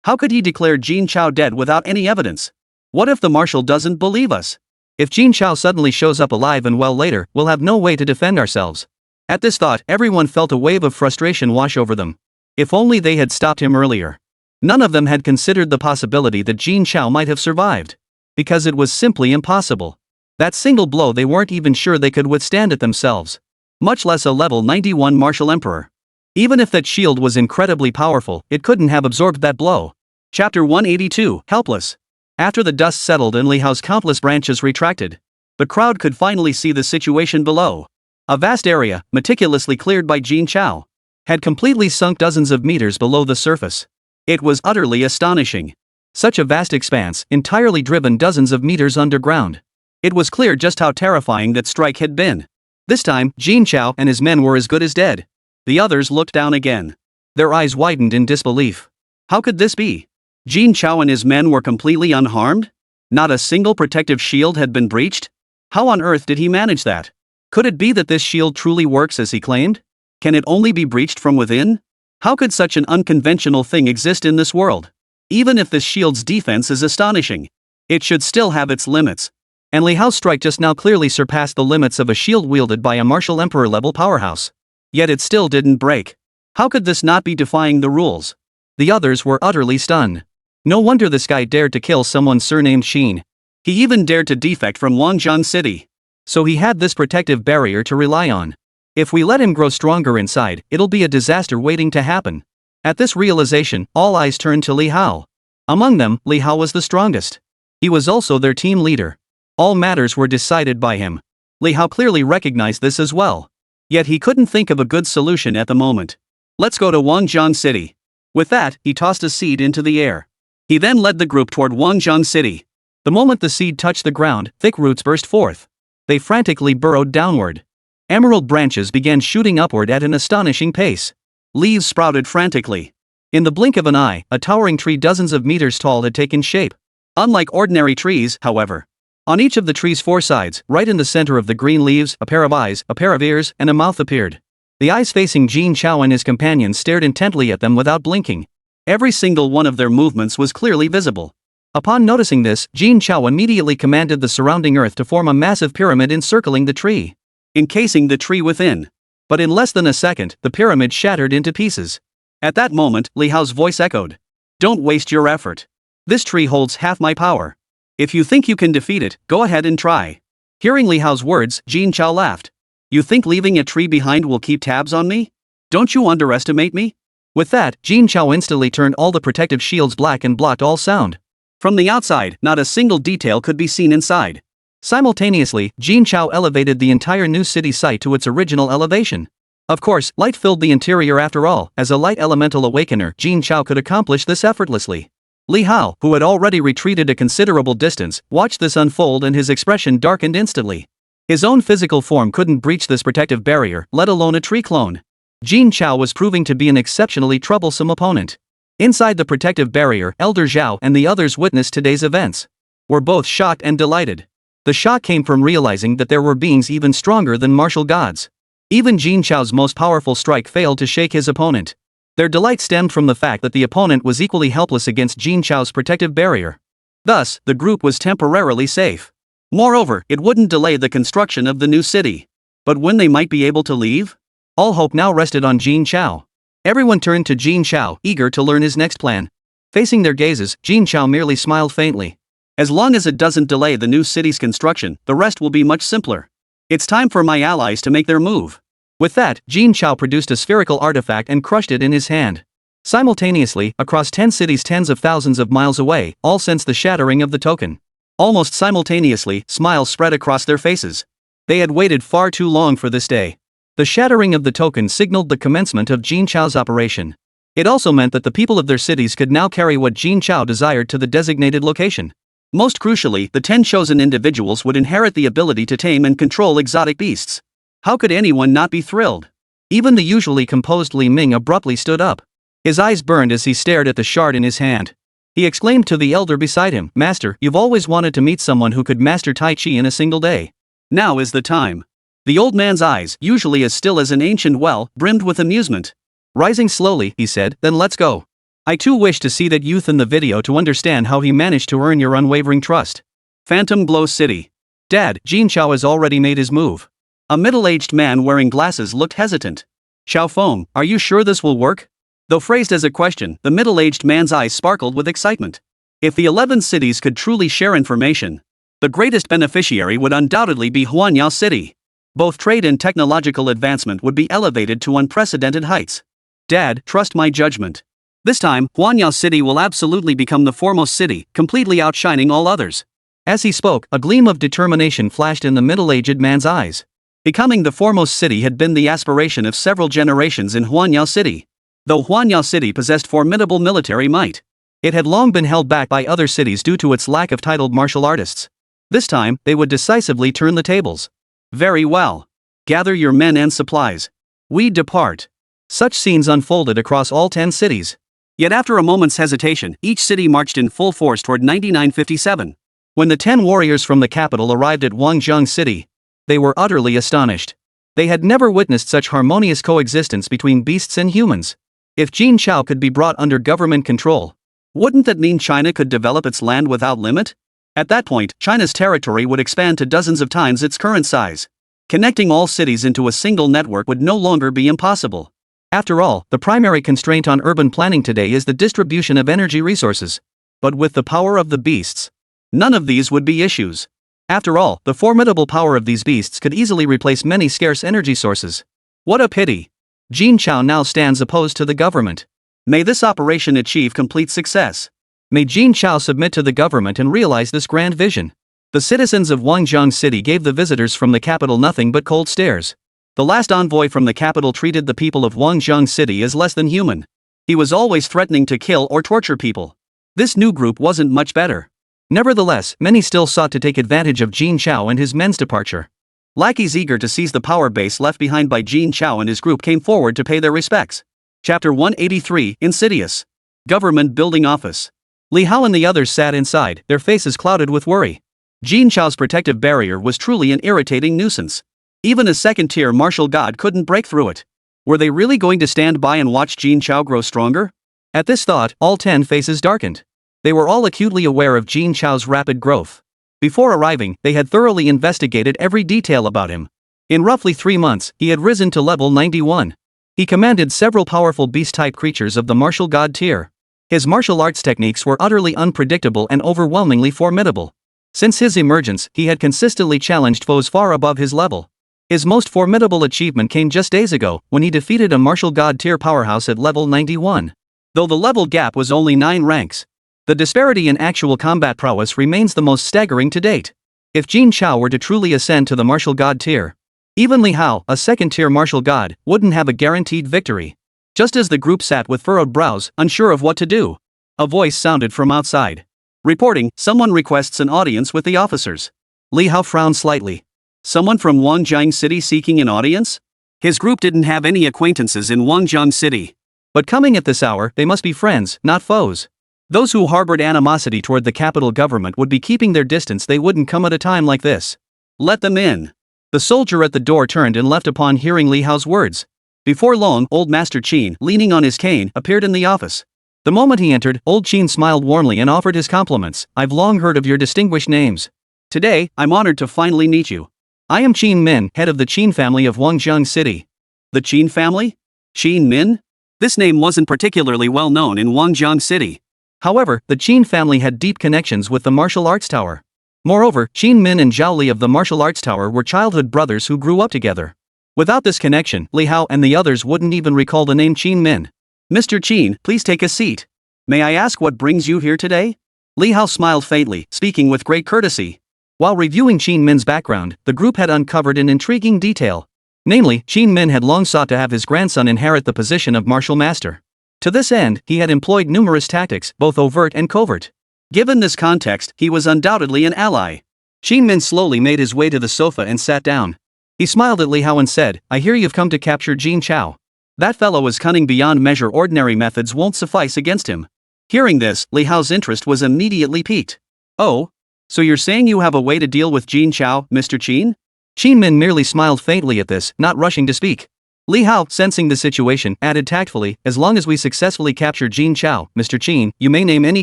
How could he declare Jin Chao dead without any evidence? What if the marshal doesn't believe us? If Jin Chao suddenly shows up alive and well later, we'll have no way to defend ourselves. At this thought, everyone felt a wave of frustration wash over them. If only they had stopped him earlier. None of them had considered the possibility that Jin Chao might have survived. Because it was simply impossible. That single blow they weren't even sure they could withstand it themselves. Much less a level 91 martial emperor. Even if that shield was incredibly powerful, it couldn't have absorbed that blow. Chapter 182, Helpless. After the dust settled and Li Hao's countless branches retracted, the crowd could finally see the situation below. A vast area, meticulously cleared by Jin Chao, had completely sunk dozens of meters below the surface. It was utterly astonishing. Such a vast expanse, entirely driven dozens of meters underground. It was clear just how terrifying that strike had been. This time, Jin Chao and his men were as good as dead. The others looked down again. Their eyes widened in disbelief. How could this be? Jin Chao and his men were completely unharmed? Not a single protective shield had been breached? How on earth did he manage that? Could it be that this shield truly works as he claimed? Can it only be breached from within? How could such an unconventional thing exist in this world? Even if this shield's defense is astonishing, it should still have its limits. And Li Hao's strike just now clearly surpassed the limits of a shield wielded by a martial emperor-level powerhouse. Yet it still didn't break. How could this not be defying the rules? The others were utterly stunned. No wonder this guy dared to kill someone surnamed Xin. He even dared to defect from Wangjian City. So he had this protective barrier to rely on. If we let him grow stronger inside, it'll be a disaster waiting to happen. At this realization, all eyes turned to Li Hao. Among them, Li Hao was the strongest. He was also their team leader. All matters were decided by him. Li Hao clearly recognized this as well. Yet he couldn't think of a good solution at the moment. Let's go to Wangjian City. With that, he tossed a seed into the air. He then led the group toward Wangjian City. The moment the seed touched the ground, thick roots burst forth. They frantically burrowed downward. Emerald branches began shooting upward at an astonishing pace. Leaves sprouted frantically. In the blink of an eye, a towering tree dozens of meters tall had taken shape. Unlike ordinary trees, however. On each of the tree's four sides, right in the center of the green leaves, a pair of eyes, a pair of ears, and a mouth appeared. The eyes facing Jin Chao and his companions stared intently at them without blinking. Every single one of their movements was clearly visible. Upon noticing this, Jin Chao immediately commanded the surrounding earth to form a massive pyramid encircling the tree, encasing the tree within. But in less than a second, the pyramid shattered into pieces. At that moment, Li Hao's voice echoed. Don't waste your effort. This tree holds half my power. If you think you can defeat it, go ahead and try. Hearing Li Hao's words, Jin Chao laughed. You think leaving a tree behind will keep tabs on me? Don't you underestimate me? With that, Jin Chao instantly turned all the protective shields black and blocked all sound. From the outside, not a single detail could be seen inside. Simultaneously, Jin Chao elevated the entire new city site to its original elevation. Of course, light filled the interior after all. As a light elemental awakener, Jin Chao could accomplish this effortlessly. Li Hao, who had already retreated a considerable distance, watched this unfold and his expression darkened instantly. His own physical form couldn't breach this protective barrier, let alone a tree clone. Jin Chao was proving to be an exceptionally troublesome opponent. Inside the protective barrier, Elder Zhao and the others witnessed today's events. Were both shocked and delighted. The shock came from realizing that there were beings even stronger than martial gods. Even Jin Chao's most powerful strike failed to shake his opponent. Their delight stemmed from the fact that the opponent was equally helpless against Jin Chao's protective barrier. Thus, the group was temporarily safe. Moreover, it wouldn't delay the construction of the new city. But when they might be able to leave? All hope now rested on Jin Chao. Everyone turned to Jin Chao, eager to learn his next plan. Facing their gazes, Jin Chao merely smiled faintly. As long as it doesn't delay the new city's construction, the rest will be much simpler. It's time for my allies to make their move. With that, Jin Chao produced a spherical artifact and crushed it in his hand. Simultaneously, across 10 cities tens of thousands of miles away, all sensed the shattering of the token. Almost simultaneously, smiles spread across their faces. They had waited far too long for this day. The shattering of the token signaled the commencement of Jin Chao's operation. It also meant that the people of their cities could now carry what Jin Chao desired to the designated location. Most crucially, the 10 chosen individuals would inherit the ability to tame and control exotic beasts. How could anyone not be thrilled? Even the usually composed Li Ming abruptly stood up. His eyes burned as he stared at the shard in his hand. He exclaimed to the elder beside him, "Master, you've always wanted to meet someone who could master Tai Chi in a single day. Now is the time." The old man's eyes, usually as still as an ancient well, brimmed with amusement. Rising slowly, he said, "Then let's go. I too wish to see that youth in the video to understand how he managed to earn your unwavering trust." Phantom Glow City. Dad, Jin Chao has already made his move. A middle-aged man wearing glasses looked hesitant. "Xiao Feng, are you sure this will work?" Though phrased as a question, the middle-aged man's eyes sparkled with excitement. If the 11 cities could truly share information, the greatest beneficiary would undoubtedly be Huanyao City. Both trade and technological advancement would be elevated to unprecedented heights. Dad, trust my judgment. This time, Huanyao City will absolutely become the foremost city, completely outshining all others. As he spoke, a gleam of determination flashed in the middle-aged man's eyes. Becoming the foremost city had been the aspiration of several generations in Huanyao City. Though Huanyao City possessed formidable military might, it had long been held back by other cities due to its lack of titled martial artists. This time, they would decisively turn the tables. Very well. Gather your men and supplies. We depart. Such scenes unfolded across all 10 cities. Yet after a moment's hesitation, each city marched in full force toward 9957. When the 10 warriors from the capital arrived at Wangzhong City, they were utterly astonished. They had never witnessed such harmonious coexistence between beasts and humans. If Jin Chao could be brought under government control, wouldn't that mean China could develop its land without limit? At that point, China's territory would expand to dozens of times its current size. Connecting all cities into a single network would no longer be impossible. After all, the primary constraint on urban planning today is the distribution of energy resources. But with the power of the beasts, none of these would be issues. After all, the formidable power of these beasts could easily replace many scarce energy sources. What a pity. Jin Chao now stands opposed to the government. May this operation achieve complete success. May Jin Chao submit to the government and realize this grand vision. The citizens of Wangzhong City gave the visitors from the capital nothing but cold stares. The last envoy from the capital treated the people of Wangzhong City as less than human. He was always threatening to kill or torture people. This new group wasn't much better. Nevertheless, many still sought to take advantage of Jin Chao and his men's departure. Lackeys eager to seize the power base left behind by Jin Chao and his group came forward to pay their respects. Chapter 183, Insidious. Government Building Office. Li Hao and the others sat inside, their faces clouded with worry. Jin Chao's protective barrier was truly an irritating nuisance. Even a second-tier martial god couldn't break through it. Were they really going to stand by and watch Jin Chao grow stronger? At this thought, all 10 faces darkened. They were all acutely aware of Jin Chao's rapid growth. Before arriving, they had thoroughly investigated every detail about him. In roughly 3 months, he had risen to level 91. He commanded several powerful beast-type creatures of the martial god tier. His martial arts techniques were utterly unpredictable and overwhelmingly formidable. Since his emergence, he had consistently challenged foes far above his level. His most formidable achievement came just days ago, when he defeated a martial god tier powerhouse at level 91. Though the level gap was only 9 ranks, the disparity in actual combat prowess remains the most staggering to date. If Jin Chao were to truly ascend to the martial god tier, even Li Hao, a second-tier martial god, wouldn't have a guaranteed victory. Just as the group sat with furrowed brows, unsure of what to do, a voice sounded from outside. Reporting, someone requests an audience with the officers. Li Hao frowned slightly. Someone from Wangjiang City seeking an audience? His group didn't have any acquaintances in Wangjiang City. But coming at this hour, they must be friends, not foes. Those who harbored animosity toward the capital government would be keeping their distance. They wouldn't come at a time like this. Let them in. The soldier at the door turned and left upon hearing Li Hao's words. Before long, old Master Qin, leaning on his cane, appeared in the office. The moment he entered, old Qin smiled warmly and offered his compliments. I've long heard of your distinguished names. Today, I'm honored to finally meet you. I am Qin Min, head of the Qin family of Wangjiang City. The Qin family? Qin Min? This name wasn't particularly well known in Wangjiang City. However, the Qin family had deep connections with the martial arts tower. Moreover, Qin Min and Zhao Li of the martial arts tower were childhood brothers who grew up together. Without this connection, Li Hao and the others wouldn't even recall the name Qin Min. Mr. Qin, please take a seat. May I ask what brings you here today? Li Hao smiled faintly, speaking with great courtesy. While reviewing Qin Min's background, the group had uncovered an intriguing detail. Namely, Qin Min had long sought to have his grandson inherit the position of martial master. To this end, he had employed numerous tactics, both overt and covert. Given this context, he was undoubtedly an ally. Qin Min slowly made his way to the sofa and sat down. He smiled at Li Hao and said, I hear you've come to capture Jin Chao. That fellow is cunning beyond measure. Ordinary methods won't suffice against him. Hearing this, Li Hao's interest was immediately piqued. Oh? So you're saying you have a way to deal with Jin Chao, Mr. Qin? Qin Min merely smiled faintly at this, not rushing to speak. Li Hao, sensing the situation, added tactfully, as long as we successfully capture Jin Chao, Mr. Qin, you may name any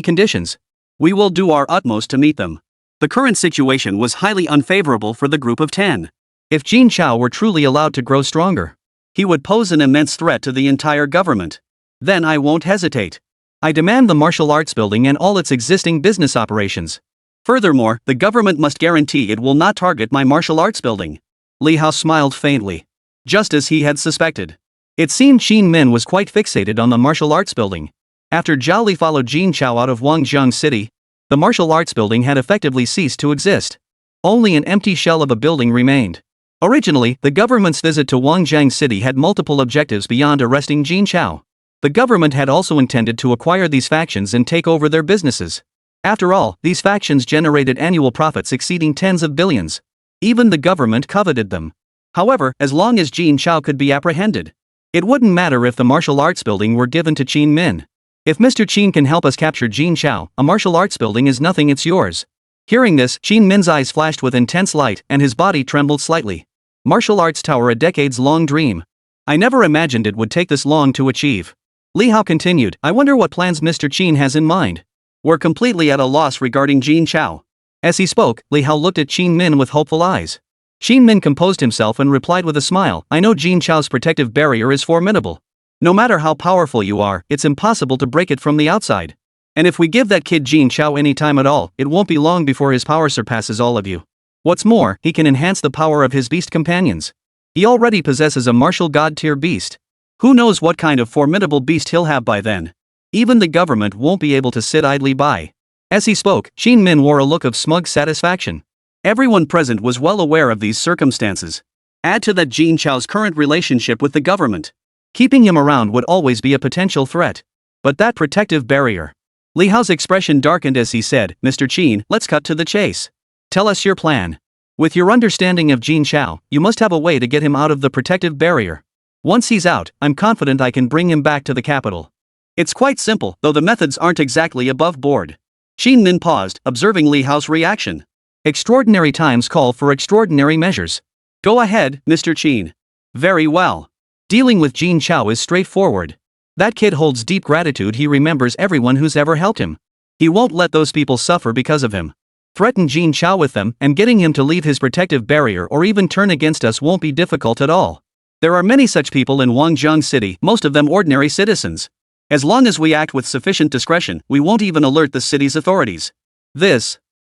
conditions. We will do our utmost to meet them. The current situation was highly unfavorable for the group of 10. If Jin Chao were truly allowed to grow stronger, he would pose an immense threat to the entire government. Then I won't hesitate. I demand the martial arts building and all its existing business operations. Furthermore, the government must guarantee it will not target my martial arts building. Li Hao smiled faintly. Just as he had suspected. It seemed Qin Min was quite fixated on the martial arts building. After Zhao Li followed Jin Chao out of Wangjiang City, the martial arts building had effectively ceased to exist. Only an empty shell of a building remained. Originally, the government's visit to Wangjiang City had multiple objectives beyond arresting Jin Chao. The government had also intended to acquire these factions and take over their businesses. After all, these factions generated annual profits exceeding tens of billions. Even the government coveted them. However, as long as Jin Chao could be apprehended, it wouldn't matter if the martial arts building were given to Qin Min. If Mr. Qin can help us capture Jin Chao, a martial arts building is nothing, it's yours. Hearing this, Qin Min's eyes flashed with intense light and his body trembled slightly. Martial arts tower, a decades-long dream. I never imagined it would take this long to achieve. Li Hao continued, I wonder what plans Mr. Qin has in mind. We're completely at a loss regarding Jin Chao. As he spoke, Li Hao looked at Qin Min with hopeful eyes. Qin Min composed himself and replied with a smile, I know Jin Chao's protective barrier is formidable. No matter how powerful you are, it's impossible to break it from the outside. And if we give that kid Jin Chao any time at all, it won't be long before his power surpasses all of you. What's more, he can enhance the power of his beast companions. He already possesses a martial god tier beast. Who knows what kind of formidable beast he'll have by then. Even the government won't be able to sit idly by. As he spoke, Qin Min wore a look of smug satisfaction. Everyone present was well aware of these circumstances. Add to that Jin Chao's current relationship with the government. Keeping him around would always be a potential threat. But that protective barrier. Li Hao's expression darkened as he said, Mr. Qin, let's cut to the chase. Tell us your plan. With your understanding of Jin Chao, you must have a way to get him out of the protective barrier. Once he's out, I'm confident I can bring him back to the capital. It's quite simple, though the methods aren't exactly above board. Qin Min paused, observing Li Hao's reaction. Extraordinary times call for extraordinary measures. Go ahead, Mr. Qin. Very well. Dealing with Jin Chao is straightforward. That kid holds deep gratitude. He remembers everyone who's ever helped him. He won't let those people suffer because of him. Threaten Jin Chao with them, and getting him to leave his protective barrier or even turn against us won't be difficult at all. There are many such people in Wangjiang City, most of them ordinary citizens. As long as we act with sufficient discretion, we won't even alert the city's authorities.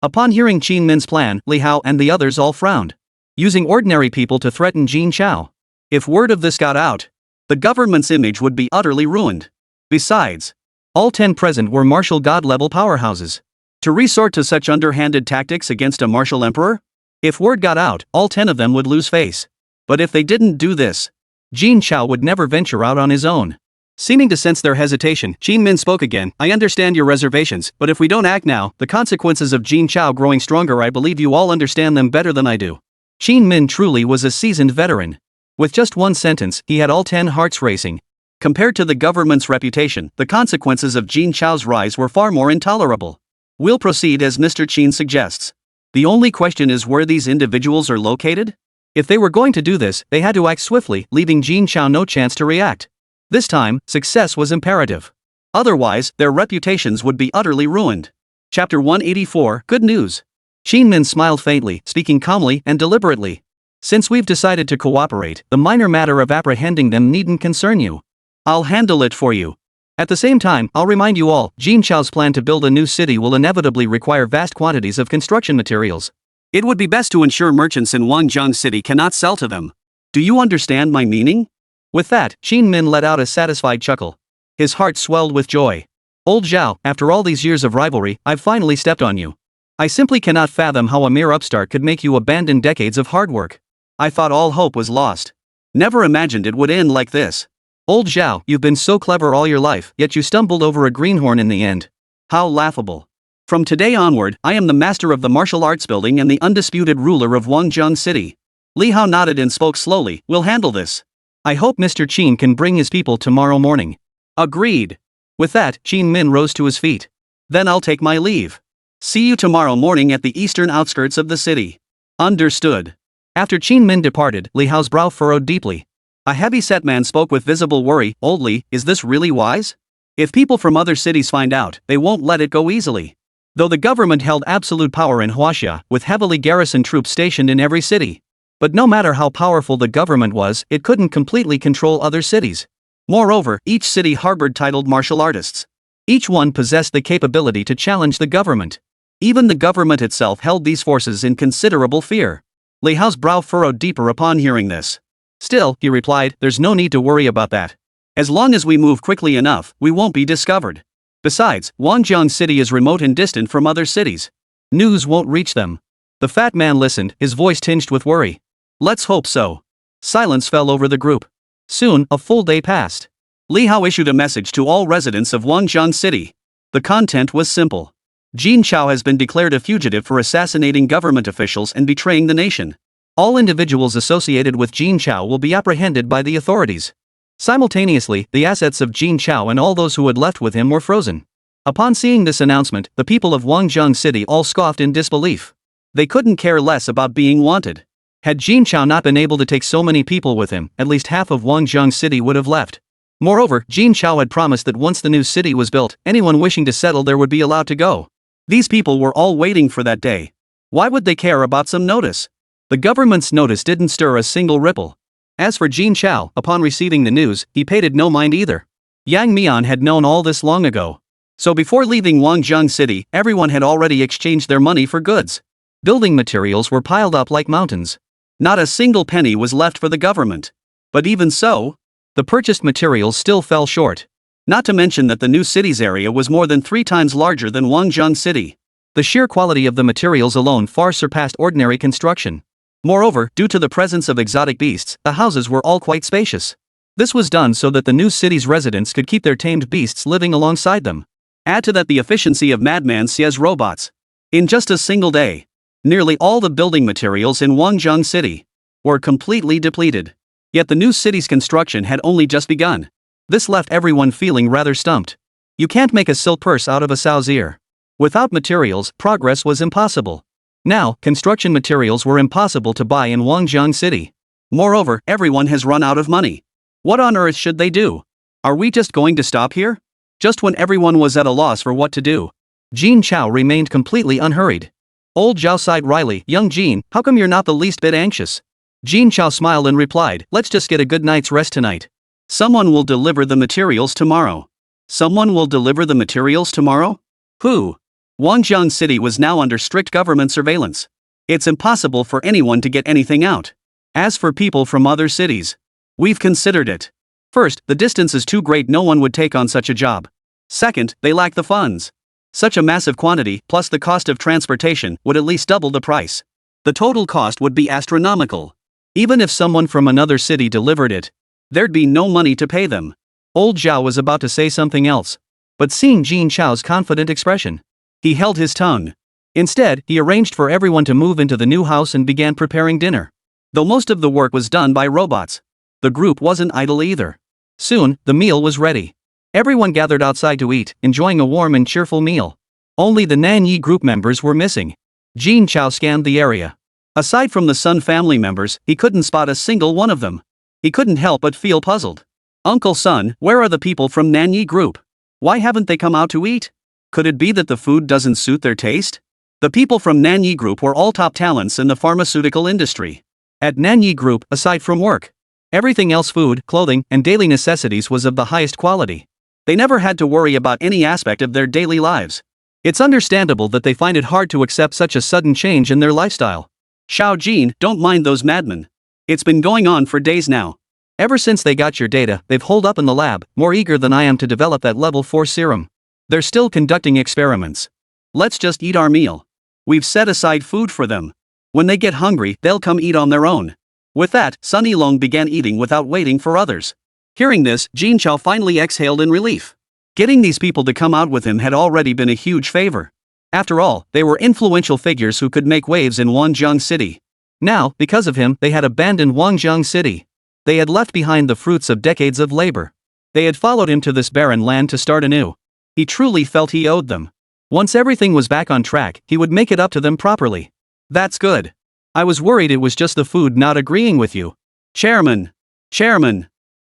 Upon hearing Qin Min's plan, Li Hao and the others all frowned. using ordinary people to threaten Jin Chao. If word of this got out, the government's image would be utterly ruined. Besides, all 10 present were martial god-level powerhouses. To resort to such underhanded tactics against a martial emperor? If word got out, all 10 of them would lose face. But if they didn't do this, Jin Chao would never venture out on his own. Seeming to sense their hesitation, Jin Min spoke again. I understand your reservations, but if we don't act now, the consequences of Jin Chao growing stronger, I believe you all understand them better than I do. Jin Min truly was a seasoned veteran. With just one sentence, he had all 10 hearts racing. Compared to the government's reputation, the consequences of Jin Chao's rise were far more intolerable. We'll proceed as Mr. Qin suggests. The only question is where these individuals are located? If they were going to do this, they had to act swiftly, leaving Jin Chao no chance to react. This time, success was imperative. Otherwise, their reputations would be utterly ruined. Chapter 184, Good News. Jin Min smiled faintly, speaking calmly and deliberately. Since we've decided to cooperate, the minor matter of apprehending them needn't concern you. I'll handle it for you. At the same time, I'll remind you all, Jin Chao's plan to build a new city will inevitably require vast quantities of construction materials. It would be best to ensure merchants in Wangjang City cannot sell to them. Do you understand my meaning? With that, Jin Min let out a satisfied chuckle. His heart swelled with joy. Old Zhao, after all these years of rivalry, I've finally stepped on you. I simply cannot fathom how a mere upstart could make you abandon decades of hard work. I thought all hope was lost. Never imagined it would end like this. Old Zhao, you've been so clever all your life, yet you stumbled over a greenhorn in the end. How laughable. From today onward, I am the master of the martial arts building and the undisputed ruler of Wangjang City. Li Hao nodded and spoke slowly, we'll handle this. I hope Mr. Qin can bring his people tomorrow morning. Agreed. With that, Jin Min rose to his feet. Then I'll take my leave. See you tomorrow morning at the eastern outskirts of the city. Understood. After Jin Min departed, Li Hao's brow furrowed deeply. A heavy-set man spoke with visible worry. Old Li, is this really wise? If people from other cities find out, they won't let it go easily. Though the government held absolute power in Huaxia, with heavily garrisoned troops stationed in every city. But no matter how powerful the government was, it couldn't completely control other cities. Moreover, each city harbored titled martial artists. Each one possessed the capability to challenge the government. Even the government itself held these forces in considerable fear. Li Hao's brow furrowed deeper upon hearing this. Still, he replied, there's no need to worry about that. As long as we move quickly enough, we won't be discovered. Besides, Wangjang City is remote and distant from other cities. News won't reach them. The fat man listened, his voice tinged with worry. Let's hope so. Silence fell over the group. Soon, a full day passed. Li Hao issued a message to all residents of Wangjang City. The content was simple. Jin Chao has been declared a fugitive for assassinating government officials and betraying the nation. All individuals associated with Jin Chao will be apprehended by the authorities. Simultaneously, the assets of Jin Chao and all those who had left with him were frozen. Upon seeing this announcement, the people of Wangjang City all scoffed in disbelief. They couldn't care less about being wanted. Had Jin Chao not been able to take so many people with him, at least half of Wangjang City would have left. Moreover, Jin Chao had promised that once the new city was built, anyone wishing to settle there would be allowed to go. These people were all waiting for that day. Why would they care about some notice? The government's notice didn't stir a single ripple. As for Jin Chao, upon receiving the news, he paid it no mind either. Yang Mian had known all this long ago. So before leaving Wangjang City, everyone had already exchanged their money for goods. Building materials were piled up like mountains. Not a single penny was left for the government. But even so, the purchased materials still fell short. Not to mention that the new city's area was more than 3 times larger than Wangjang City. The sheer quality of the materials alone far surpassed ordinary construction. Moreover, due to the presence of exotic beasts, the houses were all quite spacious. This was done so that the new city's residents could keep their tamed beasts living alongside them. Add to that the efficiency of Madman Xie's robots. In just a single day, nearly all the building materials in Wangjang City were completely depleted. Yet the new city's construction had only just begun. This left everyone feeling rather stumped. You can't make a silk purse out of a sow's ear. Without materials, progress was impossible. Now, construction materials were impossible to buy in Wangjang City. Moreover, everyone has run out of money. What on earth should they do? Are we just going to stop here? Just when everyone was at a loss for what to do, Jin Chao remained completely unhurried. Old Zhao sighed wryly, young Jin, how come you're not the least bit anxious? Jin Chao smiled and replied, let's just get a good night's rest tonight. Someone will deliver the materials tomorrow. Someone will deliver the materials tomorrow? Who? Wangjang City was now under strict government surveillance. It's impossible for anyone to get anything out. As for people from other cities, we've considered it. First, the distance is too great, no one would take on such a job. Second, they lack the funds. Such a massive quantity, plus the cost of transportation, would at least double the price. The total cost would be astronomical. Even if someone from another city delivered it, there'd be no money to pay them. Old Zhao was about to say something else, but seeing Jin Chao's confident expression, he held his tongue. Instead, he arranged for everyone to move into the new house and began preparing dinner. Though most of the work was done by robots, the group wasn't idle either. Soon, the meal was ready. Everyone gathered outside to eat, enjoying a warm and cheerful meal. Only the Nanyi group members were missing. Jin Chao scanned the area. Aside from the Sun family members, he couldn't spot a single one of them. He couldn't help but feel puzzled. Uncle Sun, where are the people from Nanyi group? Why haven't they come out to eat? Could it be that the food doesn't suit their taste? The people from Nanyi group were all top talents in the pharmaceutical industry. At Nanyi group, aside from work, everything else, food, clothing, and daily necessities, was of the highest quality. They never had to worry about any aspect of their daily lives. It's understandable that they find it hard to accept such a sudden change in their lifestyle. Xiao Jin, don't mind those madmen. It's been going on for days now. Ever since they got your data, they've holed up in the lab, more eager than I am to develop that level 4 serum. They're still conducting experiments. Let's just eat our meal. We've set aside food for them. When they get hungry, they'll come eat on their own. With that, Sun Yilong began eating without waiting for others. Hearing this, Jin Chao finally exhaled in relief. Getting these people to come out with him had already been a huge favor. After all, they were influential figures who could make waves in Wangjiang City. Now, because of him, they had abandoned Wangjiang City. They had left behind the fruits of decades of labor. They had followed him to this barren land to start anew. He truly felt he owed them. Once everything was back on track, he would make it up to them properly. That's good. I was worried it was just the food not agreeing with you. Chairman!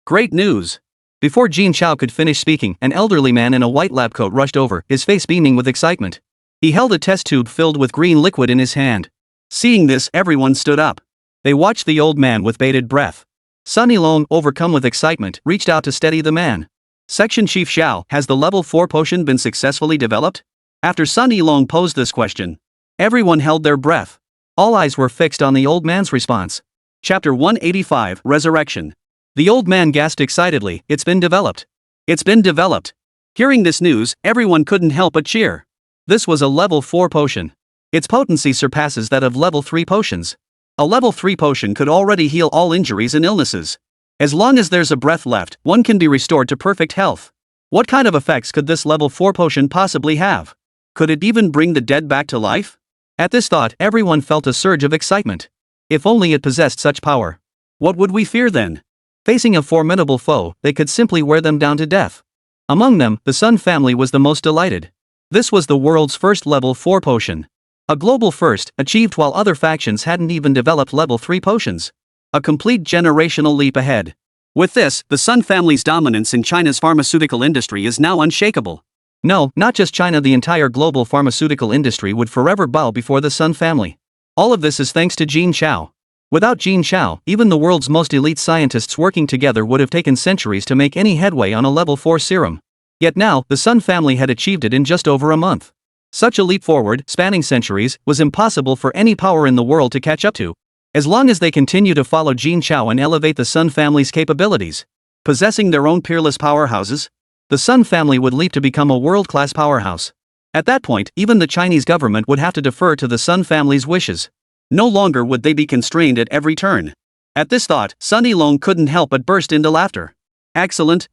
Great news! Before Jin Chao could finish speaking, an elderly man in a white lab coat rushed over, his face beaming with excitement. He held a test tube filled with green liquid in his hand. Seeing this, everyone stood up. They watched the old man with bated breath. Sun Yilong, overcome with excitement, reached out to steady the man. Section Chief Xiao, has the level 4 potion been successfully developed? After Sun Yilong posed this question, everyone held their breath. All eyes were fixed on the old man's response. Chapter 185, Resurrection. The old man gasped excitedly, it's been developed. It's been developed. Hearing this news, everyone couldn't help but cheer. This was a level 4 potion. Its potency surpasses that of level 3 potions. A level 3 potion could already heal all injuries and illnesses. As long as there's a breath left, one can be restored to perfect health. What kind of effects could this level 4 potion possibly have? Could it even bring the dead back to life? At this thought, everyone felt a surge of excitement. If only it possessed such power. What would we fear then? Facing a formidable foe, they could simply wear them down to death. Among them, the Sun family was the most delighted. This was the world's first level 4 potion. A global first, achieved while other factions hadn't even developed level 3 potions. A complete generational leap ahead. With this, the Sun family's dominance in China's pharmaceutical industry is now unshakable. No, not just China, the entire global pharmaceutical industry would forever bow before the Sun family. All of this is thanks to Jin Chao. Without Jin Chao, even the world's most elite scientists working together would have taken centuries to make any headway on a level 4 serum. Yet now, the Sun family had achieved it in just over a month. Such a leap forward, spanning centuries, was impossible for any power in the world to catch up to. As long as they continue to follow Jin Chao and elevate the Sun family's capabilities, possessing their own peerless powerhouses, the Sun family would leap to become a world-class powerhouse. At that point, even the Chinese government would have to defer to the Sun family's wishes. No longer would they be constrained at every turn. At this thought, Sun Yilong couldn't help but burst into laughter. Excellent.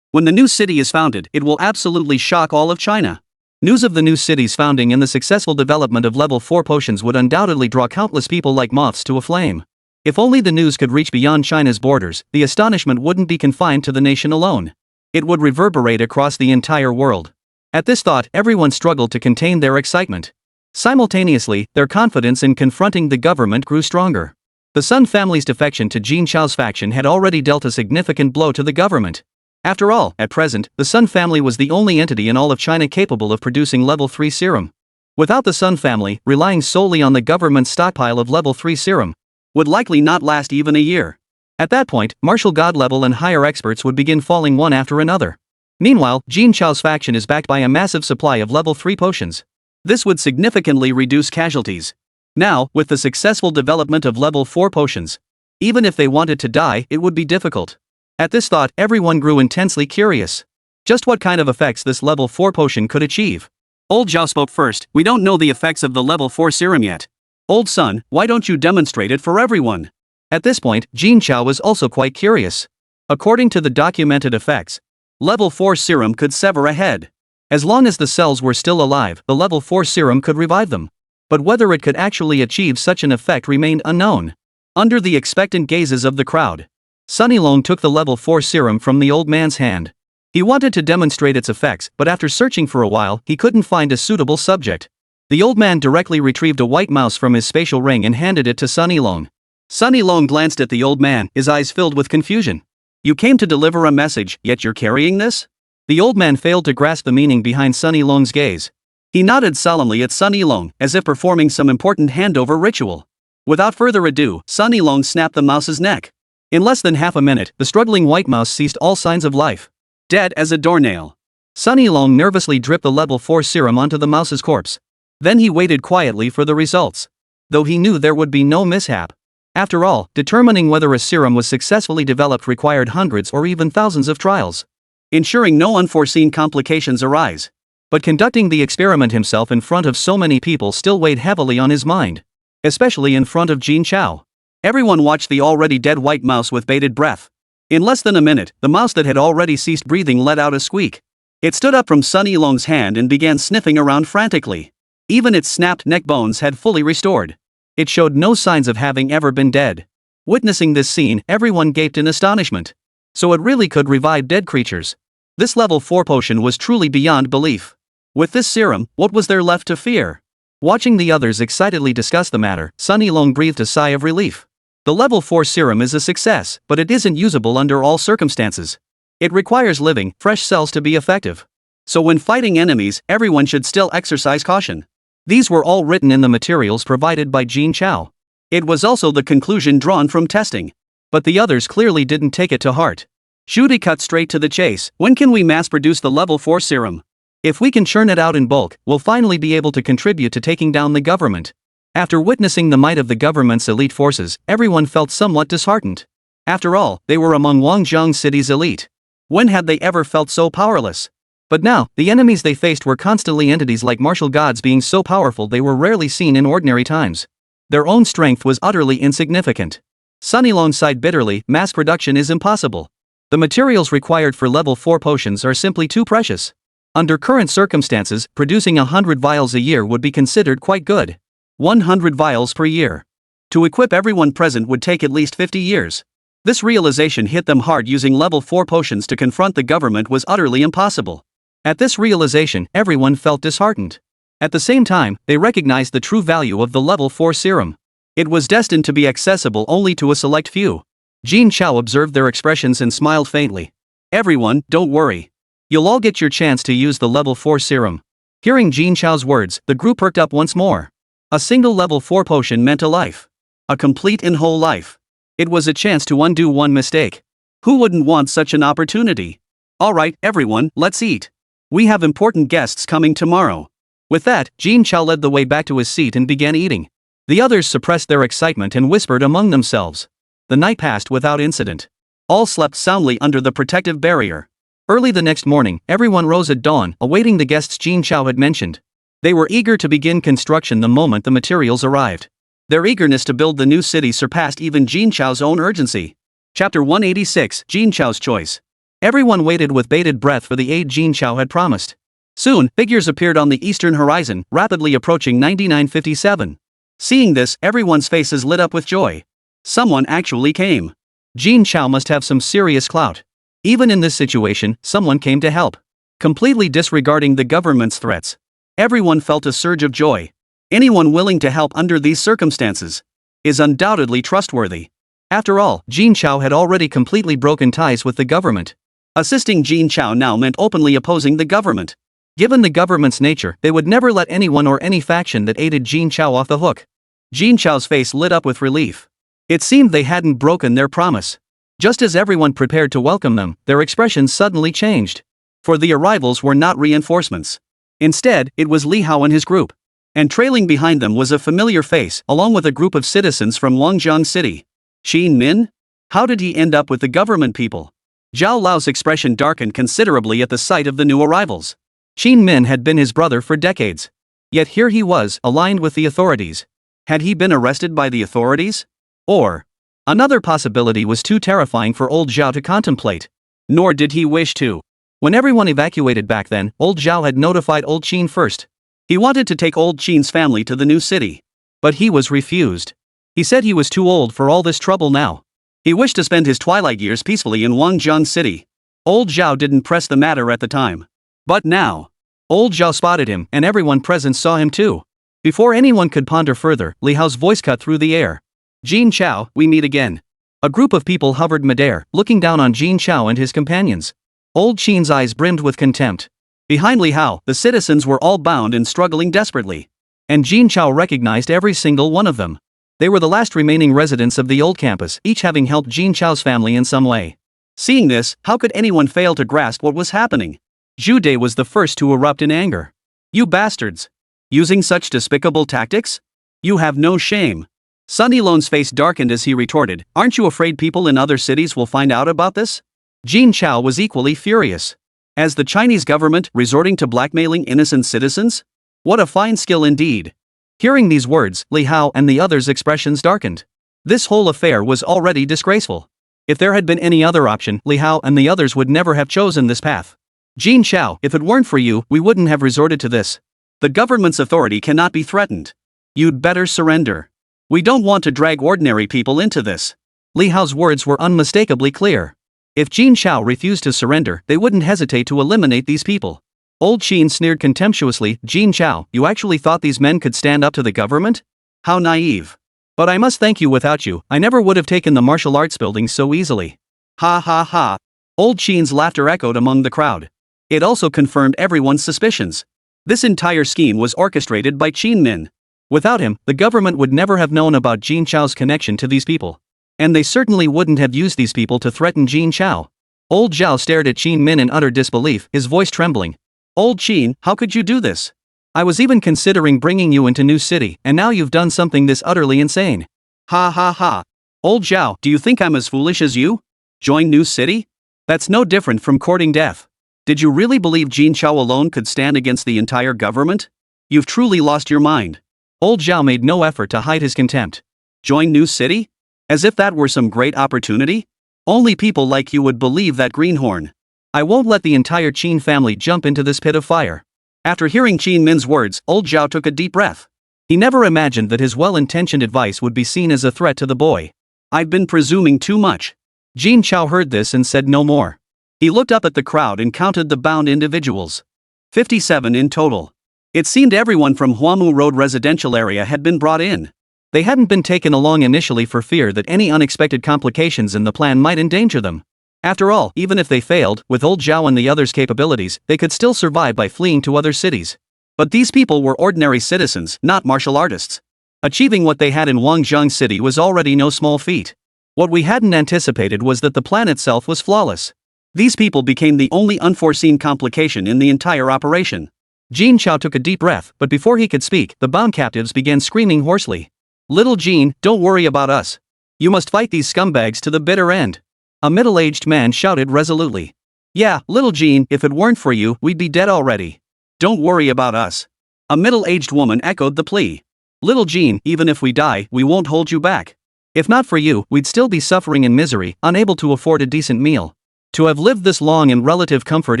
When the new city is founded, it will absolutely shock all of China. News of the new city's founding and the successful development of level 4 potions would undoubtedly draw countless people like moths to a flame. If only the news could reach beyond China's borders, the astonishment wouldn't be confined to the nation alone. It would reverberate across the entire world. At this thought, everyone struggled to contain their excitement. Simultaneously, their confidence in confronting the government grew stronger. The Sun family's defection to Jin Chao's faction had already dealt a significant blow to the government. After all, at present, the Sun family was the only entity in all of China capable of producing level 3 serum. Without the Sun family, relying solely on the government's stockpile of level 3 serum would likely not last even a year. At that point, martial god level and higher experts would begin falling one after another. Meanwhile, Jin Chao's faction is backed by a massive supply of level 3 potions. This would significantly reduce casualties. Now, with the successful development of level 4 potions, even if they wanted to die, it would be difficult. At this thought, everyone grew intensely curious. Just what kind of effects this level 4 potion could achieve? Old Zhao spoke first. We don't know the effects of the level 4 serum yet. Old son, why don't you demonstrate it for everyone? At this point, Jin Chao was also quite curious. According to the documented effects, level 4 serum could sever a head. As long as the cells were still alive, the level 4 serum could revive them. But whether it could actually achieve such an effect remained unknown. Under the expectant gazes of the crowd, Sunny Long took the level 4 serum from the old man's hand. He wanted to demonstrate its effects, but after searching for a while, he couldn't find a suitable subject. The old man directly retrieved a white mouse from his spatial ring and handed it to Sunny Long. Sunny Long glanced at the old man, his eyes filled with confusion. You came to deliver a message, yet you're carrying this? The old man failed to grasp the meaning behind Sunny Long's gaze. He nodded solemnly at Sunny Long, as if performing some important handover ritual. Without further ado, Sunny Long snapped the mouse's neck. In less than half a minute, the struggling white mouse ceased all signs of life. Dead as a doornail. Sunny Long nervously dripped the level 4 serum onto the mouse's corpse. Then he waited quietly for the results. Though he knew there would be no mishap. After all, determining whether a serum was successfully developed required hundreds or even thousands of trials, ensuring no unforeseen complications arise. But conducting the experiment himself in front of so many people still weighed heavily on his mind. Especially in front of Jin Chao. Everyone watched the already dead white mouse with bated breath. In less than a minute, the mouse that had already ceased breathing let out a squeak. It stood up from Sunny Long's hand and began sniffing around frantically. Even its snapped neck bones had fully restored. It showed no signs of having ever been dead. Witnessing this scene, everyone gaped in astonishment. So it really could revive dead creatures. This level 4 potion was truly beyond belief. With this serum, what was there left to fear? Watching the others excitedly discuss the matter, Sunny Long breathed a sigh of relief. The level 4 serum is a success, but it isn't usable under all circumstances. It requires living, fresh cells to be effective. So when fighting enemies, everyone should still exercise caution. These were all written in the materials provided by Jin Chao. It was also the conclusion drawn from testing. But the others clearly didn't take it to heart. Shudi cut straight to the chase. When can we mass produce the level 4 serum? If we can churn it out in bulk, we'll finally be able to contribute to taking down the government. After witnessing the might of the government's elite forces, everyone felt somewhat disheartened. After all, they were among Wangzhong City's elite. When had they ever felt so powerless? But now, the enemies they faced were constantly entities like martial gods being so powerful they were rarely seen in ordinary times. Their own strength was utterly insignificant. Sunny Long sighed bitterly, mass production is impossible. The materials required for level 4 potions are simply too precious. Under current circumstances, producing 100 vials a year would be considered quite good. 100 vials per year. To equip everyone present would take at least 50 years. This realization hit them hard. Using level 4 potions to confront the government was utterly impossible. At this realization, everyone felt disheartened. At the same time, they recognized the true value of the level 4 serum. It was destined to be accessible only to a select few. Jin Chao observed their expressions and smiled faintly. Everyone, don't worry. You'll all get your chance to use the level 4 serum. Hearing Jin Chao's words, the group perked up once more. A single level 4 potion meant a life. A complete and whole life. It was a chance to undo one mistake. Who wouldn't want such an opportunity? Alright, everyone, let's eat. We have important guests coming tomorrow. With that, Jin Chao led the way back to his seat and began eating. The others suppressed their excitement and whispered among themselves. The night passed without incident. All slept soundly under the protective barrier. Early the next morning, everyone rose at dawn, awaiting the guests Jin Chao had mentioned. They were eager to begin construction the moment the materials arrived. Their eagerness to build the new city surpassed even Jin Chao's own urgency. Chapter 186, Jin Chao's Choice. Everyone waited with bated breath for the aid Jin Chao had promised. Soon, figures appeared on the eastern horizon, rapidly approaching 9957. Seeing this, everyone's faces lit up with joy. Someone actually came. Jin Chao must have some serious clout. Even in this situation, someone came to help. Completely disregarding the government's threats. Everyone felt a surge of joy. Anyone willing to help under these circumstances is undoubtedly trustworthy. After all, Jin Chao had already completely broken ties with the government. Assisting Jin Chao now meant openly opposing the government. Given the government's nature, they would never let anyone or any faction that aided Jin Chao off the hook. Jin Chao's face lit up with relief. It seemed they hadn't broken their promise. Just as everyone prepared to welcome them, their expressions suddenly changed. For the arrivals were not reinforcements. Instead, it was Li Hao and his group. And trailing behind them was a familiar face, along with a group of citizens from Wangjiang City. Qin Min? How did he end up with the government people? Zhao Lao's expression darkened considerably at the sight of the new arrivals. Qin Min had been his brother for decades. Yet here he was, aligned with the authorities. Had he been arrested by the authorities? Or, another possibility was too terrifying for old Zhao to contemplate. Nor did he wish to. When everyone evacuated back then, old Zhao had notified old Qin first. He wanted to take old Qin's family to the new city. But he was refused. He said he was too old for all this trouble now. He wished to spend his twilight years peacefully in Wangjiang City. Old Zhao didn't press the matter at the time. But now, old Zhao spotted him, and everyone present saw him too. Before anyone could ponder further, Li Hao's voice cut through the air. Jin Chao, we meet again. A group of people hovered midair, looking down on Jin Chao and his companions. Old Qin's eyes brimmed with contempt. Behind Li Hao, the citizens were all bound and struggling desperately. And Jin Chao recognized every single one of them. They were the last remaining residents of the old campus, each having helped Jin Chao's family in some way. Seeing this, how could anyone fail to grasp what was happening? Zhu Dai was the first to erupt in anger. You bastards! Using such despicable tactics? You have no shame. Sun Yilong's face darkened as he retorted, aren't you afraid people in other cities will find out about this? Jin Chao was equally furious. As the Chinese government resorting to blackmailing innocent citizens? What a fine skill indeed. Hearing these words, Li Hao and the others' expressions darkened. This whole affair was already disgraceful. If there had been any other option, Li Hao and the others would never have chosen this path. Jin Chao, if it weren't for you, we wouldn't have resorted to this. The government's authority cannot be threatened. You'd better surrender. We don't want to drag ordinary people into this. Li Hao's words were unmistakably clear. If Jin Chao refused to surrender, they wouldn't hesitate to eliminate these people. Old Qin sneered contemptuously, Jin Chao, you actually thought these men could stand up to the government? How naive. But I must thank you, without you, I never would have taken the martial arts building so easily. Ha ha ha. Old Qin's laughter echoed among the crowd. It also confirmed everyone's suspicions. This entire scheme was orchestrated by Qin Min. Without him, the government would never have known about Jin Chao's connection to these people. And they certainly wouldn't have used these people to threaten Jin Chao. Old Zhao stared at Qin Min in utter disbelief, his voice trembling. Old Qin, how could you do this? I was even considering bringing you into New City, and now you've done something this utterly insane. Ha ha ha. Old Zhao, do you think I'm as foolish as you? Join New City? That's no different from courting death. Did you really believe Jin Chao alone could stand against the entire government? You've truly lost your mind. Old Zhao made no effort to hide his contempt. Join New City? As if that were some great opportunity? Only people like you would believe that greenhorn. I won't let the entire Qin family jump into this pit of fire. After hearing Qin Min's words, old Zhao took a deep breath. He never imagined that his well-intentioned advice would be seen as a threat to the boy. I've been presuming too much. Jin Chao heard this and said no more. He looked up at the crowd and counted the bound individuals. 57 in total. It seemed everyone from Huamu Road residential area had been brought in. They hadn't been taken along initially for fear that any unexpected complications in the plan might endanger them. After all, even if they failed, with old Zhao and the others' capabilities, they could still survive by fleeing to other cities. But these people were ordinary citizens, not martial artists. Achieving what they had in Wangjiang City was already no small feat. What we hadn't anticipated was that the plan itself was flawless. These people became the only unforeseen complication in the entire operation. Jin Chao took a deep breath, but before he could speak, the bound captives began screaming hoarsely. Little Jin, don't worry about us. You must fight these scumbags to the bitter end. A middle-aged man shouted resolutely. Yeah, little Jin, if it weren't for you, we'd be dead already. Don't worry about us. A middle-aged woman echoed the plea. Little Jin, even if we die, we won't hold you back. If not for you, we'd still be suffering in misery, unable to afford a decent meal. To have lived this long in relative comfort,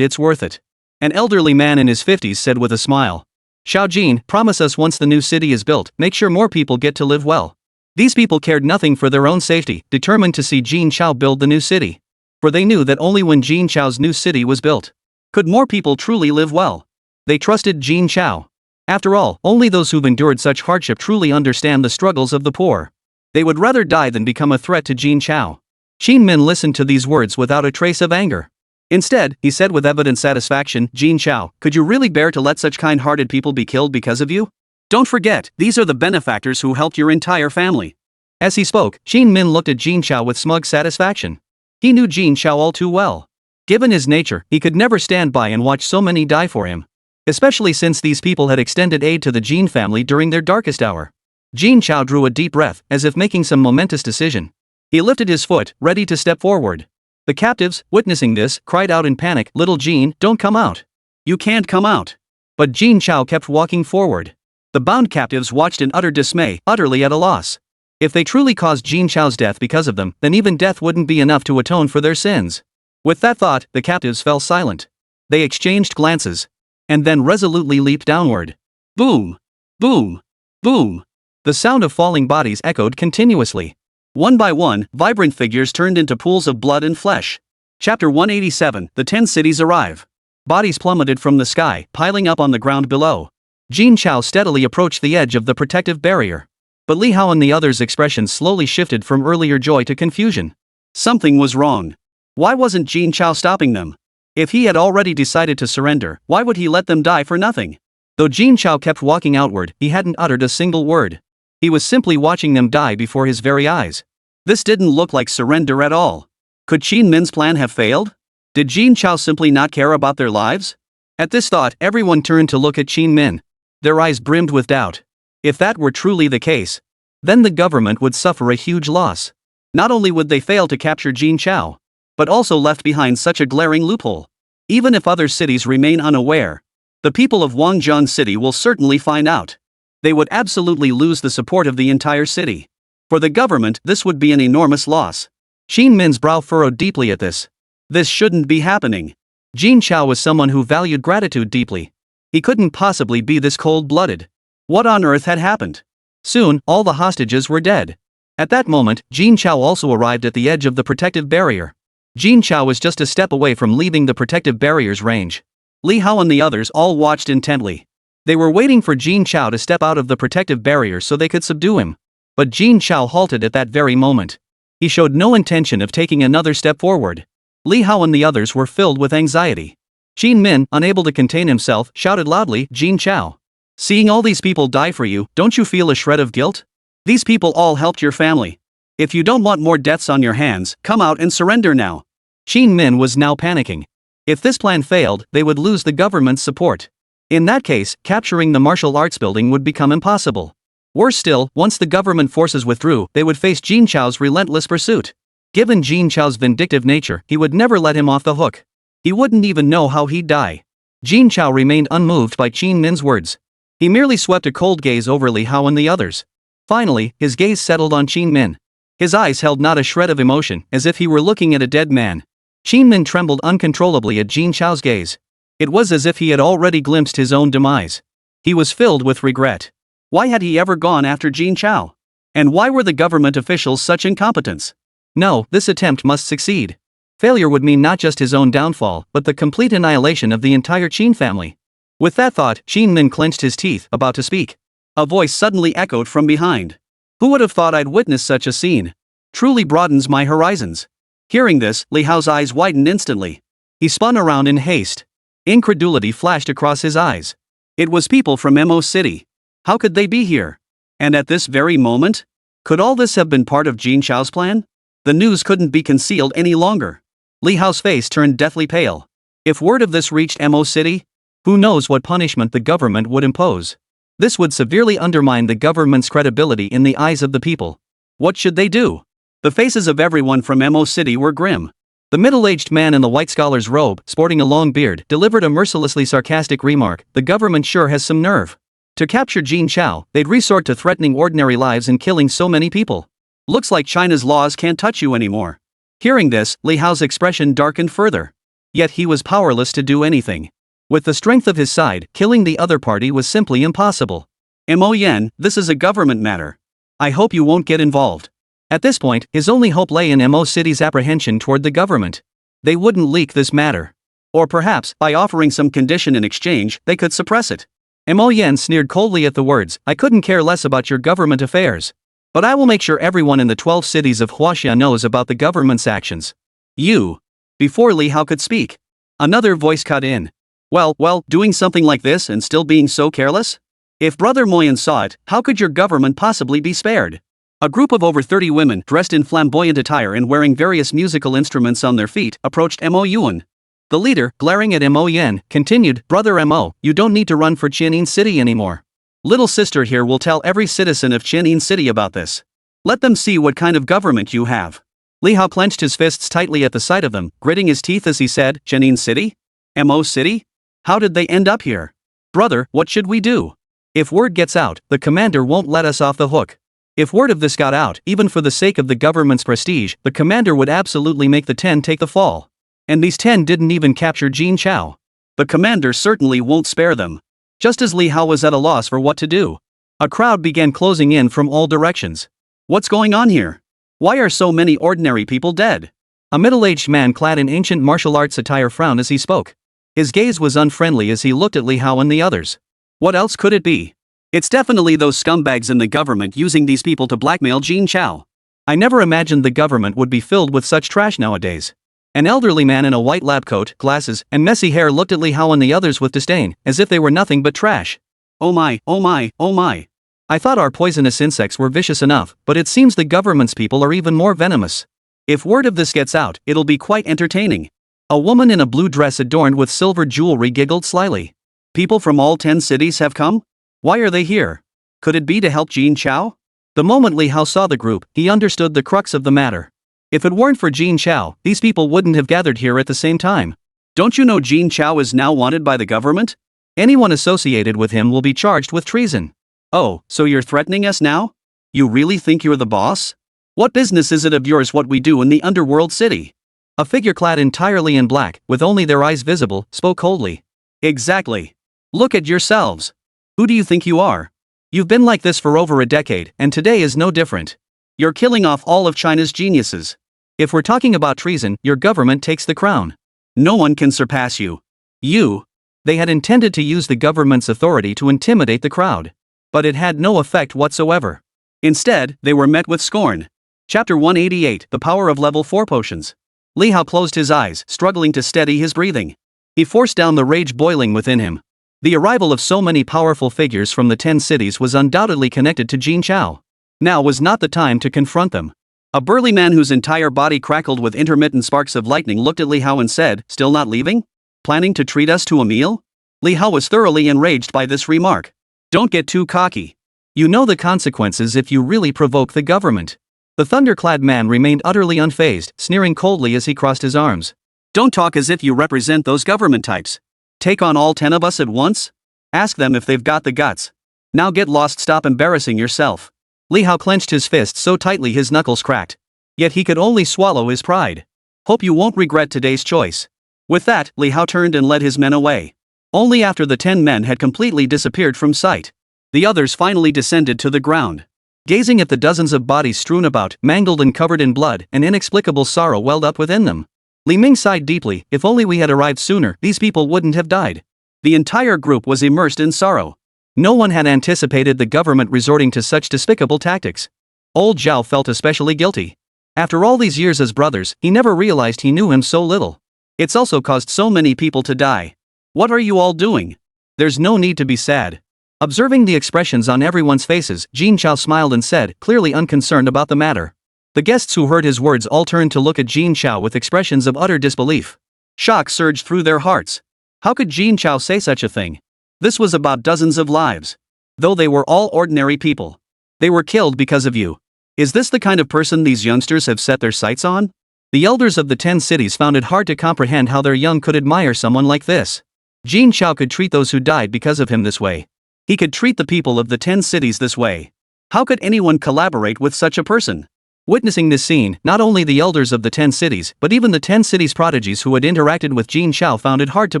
it's worth it. An elderly man in his 50s said with a smile. Xiao Jin, promise us once the new city is built, make sure more people get to live well. These people cared nothing for their own safety, determined to see Jin Chao build the new city. For they knew that only when Jin Chao's new city was built could more people truly live well. They trusted Jin Chao. After all, only those who've endured such hardship truly understand the struggles of the poor. They would rather die than become a threat to Jin Chao. Qin Min listened to these words without a trace of anger. Instead, he said with evident satisfaction, Jin Chao, could you really bear to let such kind-hearted people be killed because of you? Don't forget, these are the benefactors who helped your entire family. As he spoke, Qin Min looked at Jin Chao with smug satisfaction. He knew Jin Chao all too well. Given his nature, he could never stand by and watch so many die for him. especially since these people had extended aid to the Jin family during their darkest hour. Jin Chao drew a deep breath, as if making some momentous decision. He lifted his foot, ready to step forward. The captives, witnessing this, cried out in panic, "Little Jin, don't come out. You can't come out." But Jin Chao kept walking forward. The bound captives watched in utter dismay, utterly at a loss. If they truly caused Jin Chao's death because of them, then even death wouldn't be enough to atone for their sins. With that thought, the captives fell silent. They exchanged glances. And then resolutely leaped downward. Boom! Boom! Boom! The sound of falling bodies echoed continuously. One by one, vibrant figures turned into pools of blood and flesh. Chapter 187, The 10 Cities Arrive. Bodies plummeted from the sky, piling up on the ground below. Jin Chao steadily approached the edge of the protective barrier. But Li Hao and the others' expressions slowly shifted from earlier joy to confusion. Something was wrong. Why wasn't Jin Chao stopping them? If he had already decided to surrender, why would he let them die for nothing? Though Jin Chao kept walking outward, he hadn't uttered a single word. He was simply watching them die before his very eyes. This didn't look like surrender at all. Could Qin Min's plan have failed? Did Jin Chao simply not care about their lives? At this thought, everyone turned to look at Qin Min. Their eyes brimmed with doubt. If that were truly the case, then the government would suffer a huge loss. Not only would they fail to capture Jin Chao, but also left behind such a glaring loophole. Even if other cities remain unaware, the people of Wangjiang City will certainly find out. They would absolutely lose the support of the entire city. For the government, this would be an enormous loss. Qin Min's brow furrowed deeply at this. This shouldn't be happening. Jin Chao was someone who valued gratitude deeply. He couldn't possibly be this cold-blooded. What on earth had happened? Soon, all the hostages were dead. At that moment, Jin Chao also arrived at the edge of the protective barrier. Jin Chao was just a step away from leaving the protective barrier's range. Li Hao and the others all watched intently. They were waiting for Jin Chao to step out of the protective barrier so they could subdue him. But Jin Chao halted at that very moment. He showed no intention of taking another step forward. Li Hao and the others were filled with anxiety. Qin Min, unable to contain himself, shouted loudly, "Jin Chao. Seeing all these people die for you, don't you feel a shred of guilt? These people all helped your family. If you don't want more deaths on your hands, come out and surrender now." Qin Min was now panicking. If this plan failed, they would lose the government's support. In that case, capturing the martial arts building would become impossible. Worse still, once the government forces withdrew, they would face Jin Chao's relentless pursuit. Given Jin Chao's vindictive nature, he would never let him off the hook. He wouldn't even know how he'd die. Jin Chao remained unmoved by Qin Min's words. He merely swept a cold gaze over Li Hao and the others. Finally, his gaze settled on Qin Min. His eyes held not a shred of emotion, as if he were looking at a dead man. Qin Min trembled uncontrollably at Jin Chao's gaze. It was as if he had already glimpsed his own demise. He was filled with regret. Why had he ever gone after Jin Chao? And why were the government officials such incompetents? No, this attempt must succeed. Failure would mean not just his own downfall, but the complete annihilation of the entire Qin family. With that thought, Qin Min clenched his teeth, about to speak. A voice suddenly echoed from behind. Who would have thought I'd witness such a scene? Truly broadens my horizons. Hearing this, Li Hao's eyes widened instantly. He spun around in haste. Incredulity flashed across his eyes. It was people from Mo City. How could they be here? And at this very moment? Could all this have been part of Jin Chao's plan? The news couldn't be concealed any longer. Li Hao's face turned deathly pale. If word of this reached Mo City, who knows what punishment the government would impose? This would severely undermine the government's credibility in the eyes of the people. What should they do? The faces of everyone from Mo City were grim. The middle-aged man in the white scholar's robe, sporting a long beard, delivered a mercilessly sarcastic remark. The government sure has some nerve. To capture Jin Chao, they'd resort to threatening ordinary lives and killing so many people. Looks like China's laws can't touch you anymore. Hearing this, Li Hao's expression darkened further. Yet he was powerless to do anything. With the strength of his side, killing the other party was simply impossible. Mo Yen, this is a government matter. I hope you won't get involved. At this point, his only hope lay in Mo City's apprehension toward the government. They wouldn't leak this matter. Or perhaps, by offering some condition in exchange, they could suppress it. Mo Yen sneered coldly at the words, I couldn't care less about your government affairs. But I will make sure everyone in the 12 cities of Huaxia knows about the government's actions. You. Before Li Hao could speak, another voice cut in. Well, doing something like this and still being so careless? If Brother Moyen saw it, how could your government possibly be spared? A group of over 30 women, dressed in flamboyant attire and wearing various musical instruments on their feet, approached Mo Yuan. The leader, glaring at Mo Yen, continued, Brother Mo, you don't need to run for Qianin City anymore. Little sister here will tell every citizen of Qianin City about this. Let them see what kind of government you have. Li Hao clenched his fists tightly at the sight of them, gritting his teeth as he said, Qianin City? Mo City? How did they end up here? Brother, what should we do? If word gets out, the commander won't let us off the hook. If word of this got out, even for the sake of the government's prestige, the commander would absolutely make the 10 take the fall. And these 10 didn't even capture Jin Chao. The commander certainly won't spare them. Just as Li Hao was at a loss for what to do, a crowd began closing in from all directions. What's going on here? Why are so many ordinary people dead? A middle-aged man clad in ancient martial arts attire frowned as he spoke. His gaze was unfriendly as he looked at Li Hao and the others. What else could it be? It's definitely those scumbags in the government using these people to blackmail Jin Chao. I never imagined the government would be filled with such trash nowadays. An elderly man in a white lab coat, glasses, and messy hair looked at Li Hao and the others with disdain, as if they were nothing but trash. Oh my, oh my, oh my. I thought our poisonous insects were vicious enough, but it seems the government's people are even more venomous. If word of this gets out, it'll be quite entertaining. A woman in a blue dress adorned with silver jewelry giggled slyly. People from all 10 cities have come? Why are they here? Could it be to help Jin Chao? The moment Li Hao saw the group, he understood the crux of the matter. If it weren't for Jin Chao, these people wouldn't have gathered here at the same time. Don't you know Jin Chao is now wanted by the government? Anyone associated with him will be charged with treason. Oh, so you're threatening us now? You really think you're the boss? What business is it of yours what we do in the underworld city? A figure clad entirely in black, with only their eyes visible, spoke coldly. Exactly. Look at yourselves. Who do you think you are? You've been like this for over a decade, and today is no different. You're killing off all of China's geniuses. If we're talking about treason, your government takes the crown. No one can surpass you. They had intended to use the government's authority to intimidate the crowd. But it had no effect whatsoever. Instead, they were met with scorn. Chapter 188, The Power of Level 4 Potions. Li Hao closed his eyes, struggling to steady his breathing. He forced down the rage boiling within him. The arrival of so many powerful figures from the 10 cities was undoubtedly connected to Jin Chao. Now was not the time to confront them. A burly man whose entire body crackled with intermittent sparks of lightning looked at Li Hao and said, Still not leaving? Planning to treat us to a meal? Li Hao was thoroughly enraged by this remark. Don't get too cocky. You know the consequences if you really provoke the government. The thunder-clad man remained utterly unfazed, sneering coldly as he crossed his arms. Don't talk as if you represent those government types. Take on all 10 of us at once? Ask them if they've got the guts. Now get lost, stop embarrassing yourself. Li Hao clenched his fist so tightly his knuckles cracked. Yet he could only swallow his pride. Hope you won't regret today's choice. With that, Li Hao turned and led his men away. Only after the 10 men had completely disappeared from sight, the others finally descended to the ground. Gazing at the dozens of bodies strewn about, mangled and covered in blood, an inexplicable sorrow welled up within them. Li Ming sighed deeply. If only we had arrived sooner, these people wouldn't have died. The entire group was immersed in sorrow. No one had anticipated the government resorting to such despicable tactics. Old Zhao felt especially guilty. After all these years as brothers, he never realized he knew him so little. It's also caused so many people to die. What are you all doing? There's no need to be sad. Observing the expressions on everyone's faces, Jin Chao smiled and said, clearly unconcerned about the matter. The guests who heard his words all turned to look at Jin Chao with expressions of utter disbelief. Shock surged through their hearts. How could Jin Chao say such a thing? This was about dozens of lives. Though they were all ordinary people. They were killed because of you. Is this the kind of person these youngsters have set their sights on? The elders of the 10 cities found it hard to comprehend how their young could admire someone like this. Jin Chao could treat those who died because of him this way. He could treat the people of the 10 cities this way. How could anyone collaborate with such a person? Witnessing this scene, not only the elders of the 10 cities, but even the 10 cities prodigies who had interacted with Jin Chao found it hard to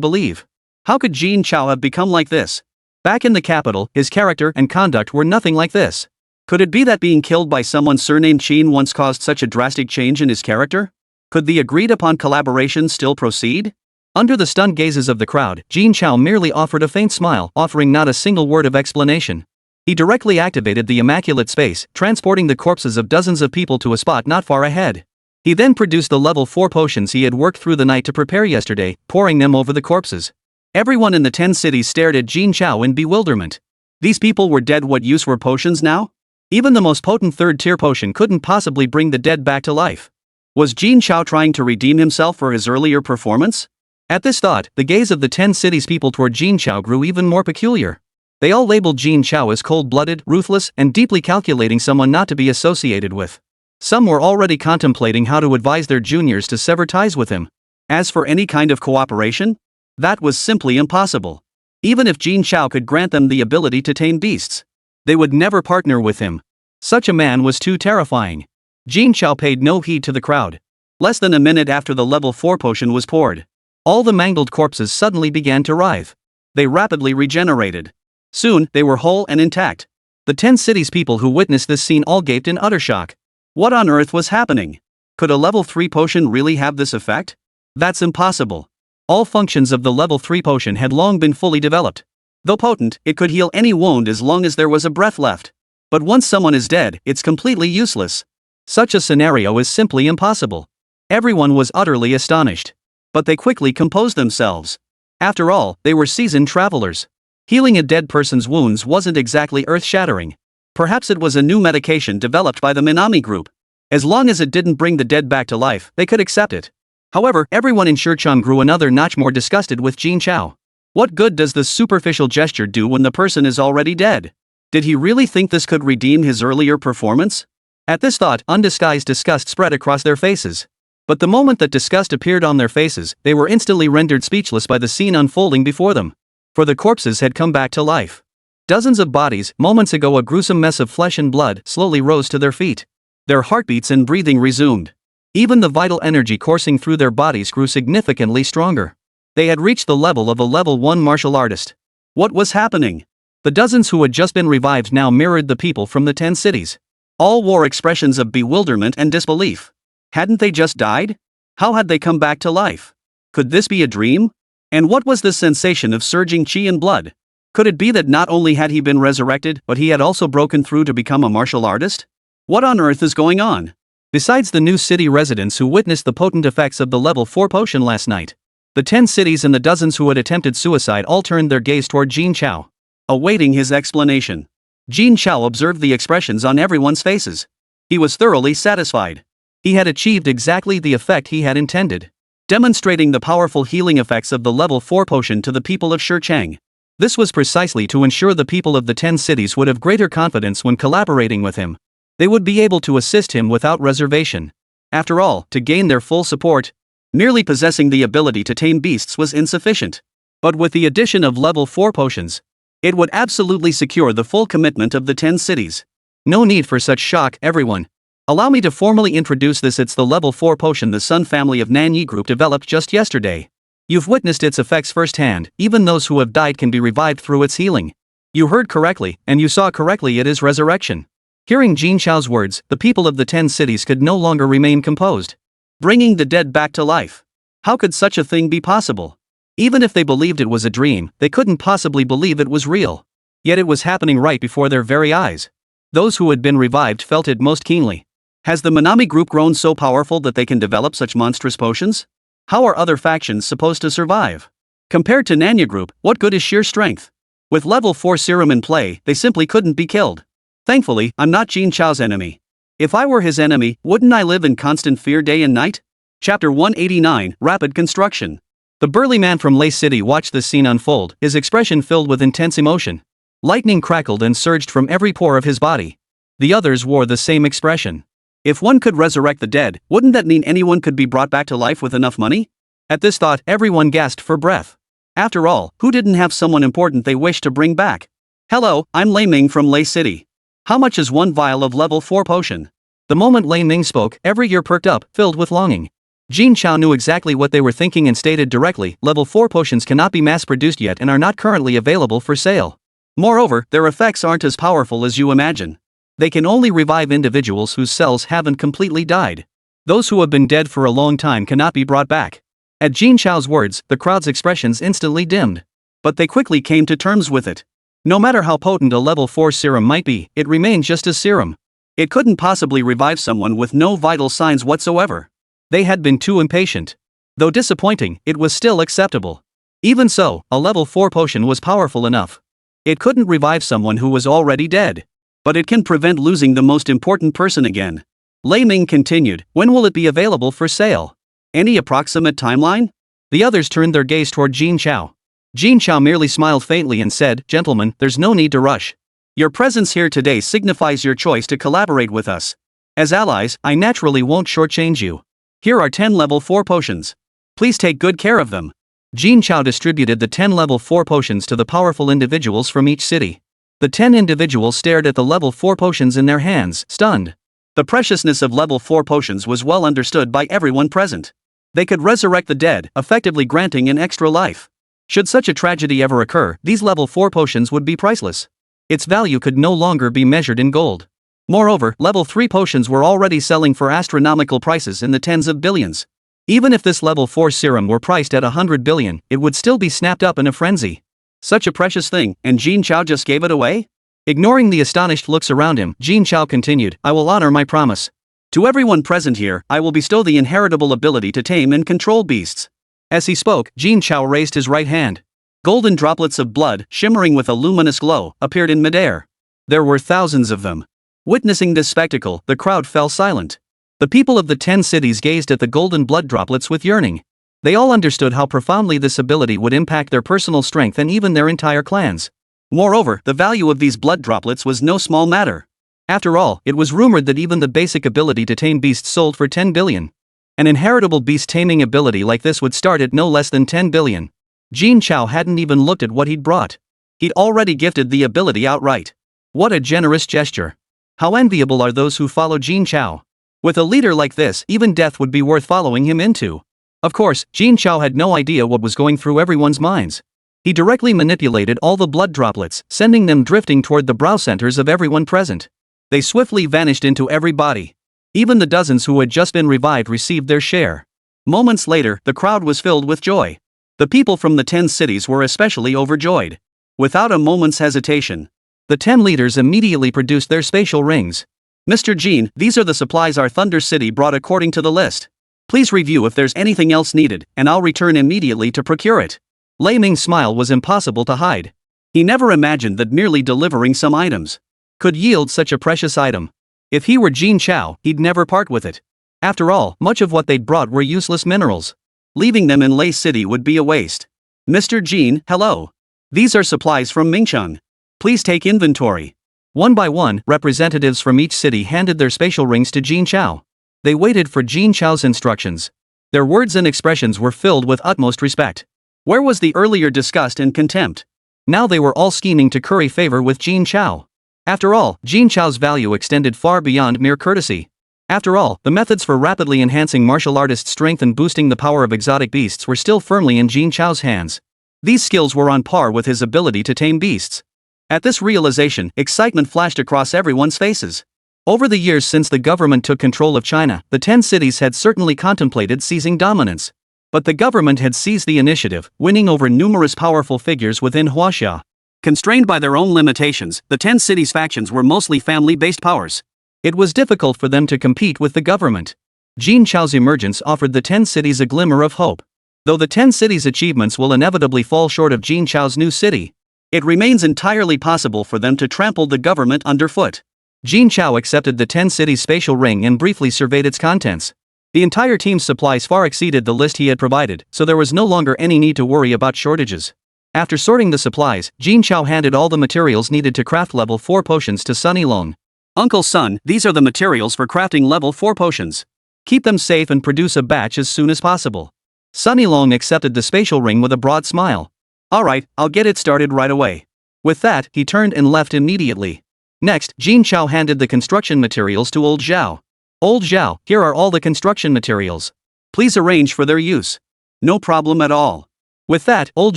believe. How could Jin Chao have become like this? Back in the capital, his character and conduct were nothing like this. Could it be that being killed by someone surnamed Qin once caused such a drastic change in his character? Could the agreed-upon collaboration still proceed? Under the stunned gazes of the crowd, Jin Chao merely offered a faint smile, offering not a single word of explanation. He directly activated the immaculate space, transporting the corpses of dozens of people to a spot not far ahead. He then produced the level 4 potions he had worked through the night to prepare yesterday, pouring them over the corpses. Everyone in the 10 cities stared at Jin Chao in bewilderment. These people were dead. What use were potions now? Even the most potent third-tier potion couldn't possibly bring the dead back to life. Was Jin Chao trying to redeem himself for his earlier performance? At this thought, the gaze of the 10 cities people toward Jin Chao grew even more peculiar. They all labeled Jin Chao as cold-blooded, ruthless, and deeply calculating, someone not to be associated with. Some were already contemplating how to advise their juniors to sever ties with him. As for any kind of cooperation, that was simply impossible. Even if Jin Chao could grant them the ability to tame beasts, they would never partner with him. Such a man was too terrifying. Jin Chao paid no heed to the crowd. Less than a minute after the level 4 potion was poured, all the mangled corpses suddenly began to writhe. They rapidly regenerated. Soon, they were whole and intact. The 10 cities people who witnessed this scene all gaped in utter shock. What on earth was happening? Could a level 3 potion really have this effect? That's impossible. All functions of the level 3 potion had long been fully developed. Though potent, it could heal any wound as long as there was a breath left. But once someone is dead, it's completely useless. Such a scenario is simply impossible. Everyone was utterly astonished. But they quickly composed themselves. After all, they were seasoned travelers. Healing a dead person's wounds wasn't exactly earth-shattering. Perhaps it was a new medication developed by the Minami group. As long as it didn't bring the dead back to life, they could accept it. However, everyone in Shurchang grew another notch more disgusted with Jin Chao. What good does this superficial gesture do when the person is already dead? Did he really think this could redeem his earlier performance? At this thought, undisguised disgust spread across their faces. But the moment that disgust appeared on their faces, they were instantly rendered speechless by the scene unfolding before them. For the corpses had come back to life. Dozens of bodies, moments ago a gruesome mess of flesh and blood, slowly rose to their feet. Their heartbeats and breathing resumed. Even the vital energy coursing through their bodies grew significantly stronger. They had reached the level of a level 1 martial artist. What was happening? The dozens who had just been revived now mirrored the people from the 10 cities. All wore expressions of bewilderment and disbelief. Hadn't they just died? How had they come back to life? Could this be a dream? And what was this sensation of surging chi and blood? Could it be that not only had he been resurrected, but he had also broken through to become a martial artist? What on earth is going on? Besides the new city residents who witnessed the potent effects of the level 4 potion last night, the 10 cities and the dozens who had attempted suicide all turned their gaze toward Jin Chao, awaiting his explanation. Jin Chao observed the expressions on everyone's faces. He was thoroughly satisfied. He had achieved exactly the effect he had intended, demonstrating the powerful healing effects of the level 4 potion to the people of Shurchang. This was precisely to ensure the people of the 10 cities would have greater confidence when collaborating with him. They would be able to assist him without reservation. After all, to gain their full support, merely possessing the ability to tame beasts was insufficient. But with the addition of level 4 potions, it would absolutely secure the full commitment of the 10 cities. No need for such shock, everyone. Allow me to formally introduce this. It's the level 4 potion the Sun family of Nanyi group developed just yesterday. You've witnessed its effects firsthand. Even those who have died can be revived through its healing. You heard correctly, and you saw correctly, it is resurrection. Hearing Jin Chao's words, the people of the 10 cities could no longer remain composed. Bringing the dead back to life. How could such a thing be possible? Even if they believed it was a dream, they couldn't possibly believe it was real. Yet it was happening right before their very eyes. Those who had been revived felt it most keenly. Has the Minami group grown so powerful that they can develop such monstrous potions? How are other factions supposed to survive? Compared to Nanya group, what good is sheer strength? With level 4 serum in play, they simply couldn't be killed. Thankfully, I'm not Jin Chao's enemy. If I were his enemy, wouldn't I live in constant fear day and night? Chapter 189, Rapid Construction. The burly man from Lei City watched this scene unfold, his expression filled with intense emotion. Lightning crackled and surged from every pore of his body. The others wore the same expression. If one could resurrect the dead, wouldn't that mean anyone could be brought back to life with enough money? At this thought, everyone gasped for breath. After all, who didn't have someone important they wished to bring back? Hello, I'm Lei Ming from Lei City. How much is one vial of level 4 potion? The moment Lei Ming spoke, every ear perked up, filled with longing. Jin Chao knew exactly what they were thinking and stated directly, level 4 potions cannot be mass-produced yet and are not currently available for sale. Moreover, their effects aren't as powerful as you imagine. They can only revive individuals whose cells haven't completely died. Those who have been dead for a long time cannot be brought back. At Jin Chao's words, the crowd's expressions instantly dimmed. But they quickly came to terms with it. No matter how potent a level 4 serum might be, it remained just a serum. It couldn't possibly revive someone with no vital signs whatsoever. They had been too impatient. Though disappointing, it was still acceptable. Even so, a level 4 potion was powerful enough. It couldn't revive someone who was already dead. But it can prevent losing the most important person again. Lei Ming continued, when will it be available for sale? Any approximate timeline? The others turned their gaze toward Jin Chao. Jin Chao merely smiled faintly and said, "Gentlemen, there's no need to rush. Your presence here today signifies your choice to collaborate with us. As allies, I naturally won't shortchange you. Here are 10 level 4 potions. Please take good care of them." Jin Chao distributed the 10 level 4 potions to the powerful individuals from each city. The 10 individuals stared at the level 4 potions in their hands, stunned. The preciousness of level 4 potions was well understood by everyone present. They could resurrect the dead, effectively granting an extra life. Should such a tragedy ever occur, these level 4 potions would be priceless. Its value could no longer be measured in gold. Moreover, level 3 potions were already selling for astronomical prices in the tens of billions. Even if this level 4 serum were priced at 100 billion, it would still be snapped up in a frenzy. Such a precious thing, and Jin Chao just gave it away? Ignoring the astonished looks around him, Jin Chao continued, "I will honor my promise. To everyone present here, I will bestow the inheritable ability to tame and control beasts." As he spoke, Jin Chao raised his right hand. Golden droplets of blood, shimmering with a luminous glow, appeared in midair. There were thousands of them. Witnessing this spectacle, the crowd fell silent. The people of the 10 cities gazed at the golden blood droplets with yearning. They all understood how profoundly this ability would impact their personal strength and even their entire clans. Moreover, the value of these blood droplets was no small matter. After all, it was rumored that even the basic ability to tame beasts sold for 10 billion. An inheritable beast taming ability like this would start at no less than 10 billion. Jin Chao hadn't even looked at what he'd brought. He'd already gifted the ability outright. What a generous gesture. How enviable are those who follow Jin Chao. With a leader like this, even death would be worth following him into. Of course, Jin Chao had no idea what was going through everyone's minds. He directly manipulated all the blood droplets, sending them drifting toward the brow centers of everyone present. They swiftly vanished into every body. Even the dozens who had just been revived received their share. Moments later, the crowd was filled with joy. The people from the 10 cities were especially overjoyed. Without a moment's hesitation, the 10 leaders immediately produced their spatial rings. "Mr. Jin, these are the supplies our Thunder City brought according to the list. Please review if there's anything else needed, and I'll return immediately to procure it." Lei Ming's smile was impossible to hide. He never imagined that merely delivering some items could yield such a precious item. If he were Jin Chao, he'd never part with it. After all, much of what they'd brought were useless minerals. Leaving them in Lei City would be a waste. "Mr. Jin, hello. These are supplies from Mingchun. Please take inventory." One by one, representatives from each city handed their spatial rings to Jin Chao. They waited for Jin Chao's instructions. Their words and expressions were filled with utmost respect. Where was the earlier disgust and contempt? Now they were all scheming to curry favor with Jin Chao. After all, Jin Chao's value extended far beyond mere courtesy. After all, the methods for rapidly enhancing martial artist strength and boosting the power of exotic beasts were still firmly in Jin Chao's hands. These skills were on par with his ability to tame beasts. At this realization, excitement flashed across everyone's faces. Over the years since the government took control of China, the 10 cities had certainly contemplated seizing dominance. But the government had seized the initiative, winning over numerous powerful figures within Huaxia. Constrained by their own limitations, the 10 cities' factions were mostly family-based powers. It was difficult for them to compete with the government. Jin Chao's emergence offered the 10 cities a glimmer of hope. Though the 10 cities' achievements will inevitably fall short of Jin Chao's new city, it remains entirely possible for them to trample the government underfoot. Jin Chao accepted the 10 cities' spatial ring and briefly surveyed its contents. The entire team's supplies far exceeded the list he had provided, so there was no longer any need to worry about shortages. After sorting the supplies, Jin Chao handed all the materials needed to craft level 4 potions to Sunny Long. "Uncle Sun, these are the materials for crafting level 4 potions. Keep them safe and produce a batch as soon as possible." Sunny Long accepted the spatial ring with a broad smile. "Alright, I'll get it started right away." With that, he turned and left immediately. Next, Jin Chao handed the construction materials to Old Zhao. "Old Zhao, here are all the construction materials. Please arrange for their use." "No problem at all." With that, Old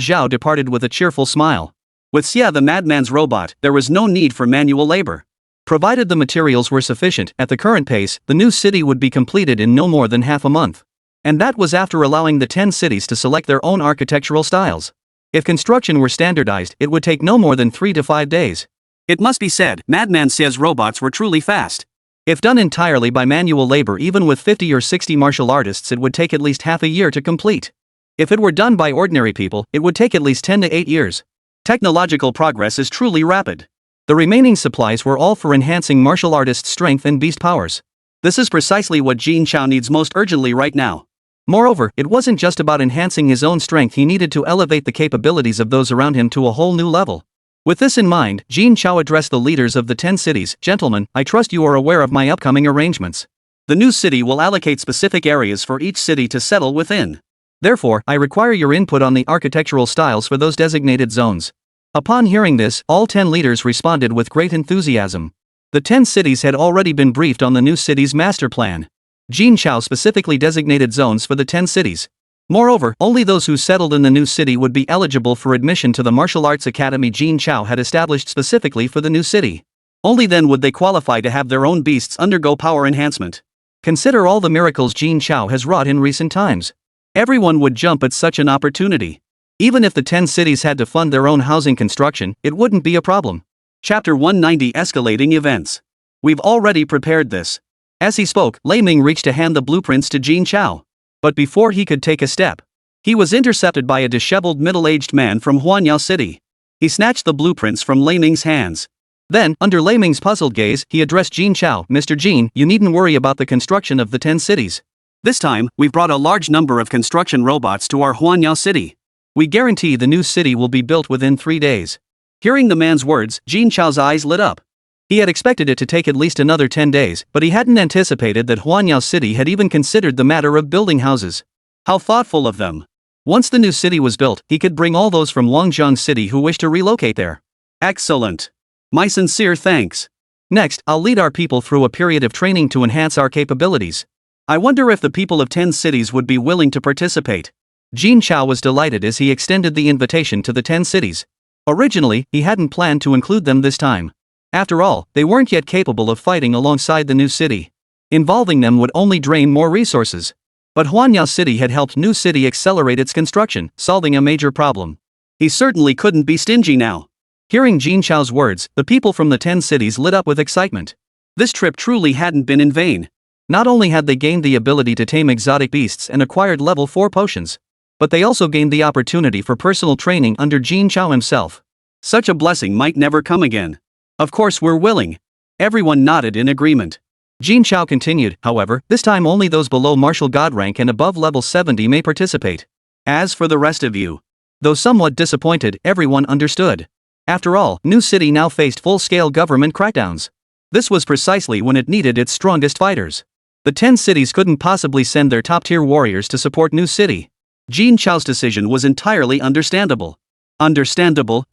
Zhao departed with a cheerful smile. With Xia the madman's robot, there was no need for manual labor. Provided the materials were sufficient, at the current pace, the new city would be completed in no more than half a month. And that was after allowing the 10 cities to select their own architectural styles. If construction were standardized, it would take no more than 3 to 5 days. It must be said, Madman Xia's robots were truly fast. If done entirely by manual labor, even with 50 or 60 martial artists, it would take at least half a year to complete. If it were done by ordinary people, it would take at least 10 to 8 years. Technological progress is truly rapid. The remaining supplies were all for enhancing martial artists' strength and beast powers. This is precisely what Jin Chao needs most urgently right now. Moreover, it wasn't just about enhancing his own strength, he needed to elevate the capabilities of those around him to a whole new level. With this in mind, Jin Chao addressed the leaders of the 10 cities. Gentlemen, I trust you are aware of my upcoming arrangements. The new city will allocate specific areas for each city to settle within. Therefore, I require your input on the architectural styles for those designated zones. Upon hearing this, all 10 leaders responded with great enthusiasm. The 10 cities had already been briefed on the new city's master plan. Jin Chao specifically designated zones for the 10 cities. Moreover, only those who settled in the new city would be eligible for admission to the martial arts academy Jin Chao had established specifically for the new city. Only then would they qualify to have their own beasts undergo power enhancement. Consider all the miracles Jin Chao has wrought in recent times. Everyone would jump at such an opportunity. Even if the 10 cities had to fund their own housing construction, it wouldn't be a problem. Chapter 190 Escalating Events. We've already prepared this. As he spoke, Lei Ming reached to hand the blueprints to Jin Chao. But before he could take a step, he was intercepted by a disheveled middle-aged man from Huanyao City. He snatched the blueprints from Lei Ming's hands. Then, under Lei Ming's puzzled gaze, he addressed Jin Chao. Mr. Jin, you needn't worry about the construction of the 10 cities. This time, we've brought a large number of construction robots to our Huanyao City. We guarantee the new city will be built within 3 days. Hearing the man's words, Jin Chao's eyes lit up. He had expected it to take at least another 10 days, but he hadn't anticipated that Huanyao City had even considered the matter of building houses. How thoughtful of them. Once the new city was built, he could bring all those from Longjiang City who wished to relocate there. Excellent. My sincere thanks. Next, I'll lead our people through a period of training to enhance our capabilities. I wonder if the people of 10 cities would be willing to participate. Jin Chao was delighted as he extended the invitation to the 10 cities. Originally, he hadn't planned to include them this time. After all, they weren't yet capable of fighting alongside the new city. Involving them would only drain more resources. But Huanyao City had helped new city accelerate its construction, solving a major problem. He certainly couldn't be stingy now. Hearing Jin Chao's words, the people from the 10 cities lit up with excitement. This trip truly hadn't been in vain. Not only had they gained the ability to tame exotic beasts and acquired level 4 potions, but they also gained the opportunity for personal training under Jin Chao himself. Such a blessing might never come again. Of course we're willing. Everyone nodded in agreement. Jin Chao continued, however, this time only those below martial god rank and above level 70 may participate. As for the rest of you. Though somewhat disappointed, everyone understood. After all, New City now faced full-scale government crackdowns. This was precisely when it needed its strongest fighters. The 10 cities couldn't possibly send their top-tier warriors to support New City. Jin Chao's decision was entirely understandable. Understandable.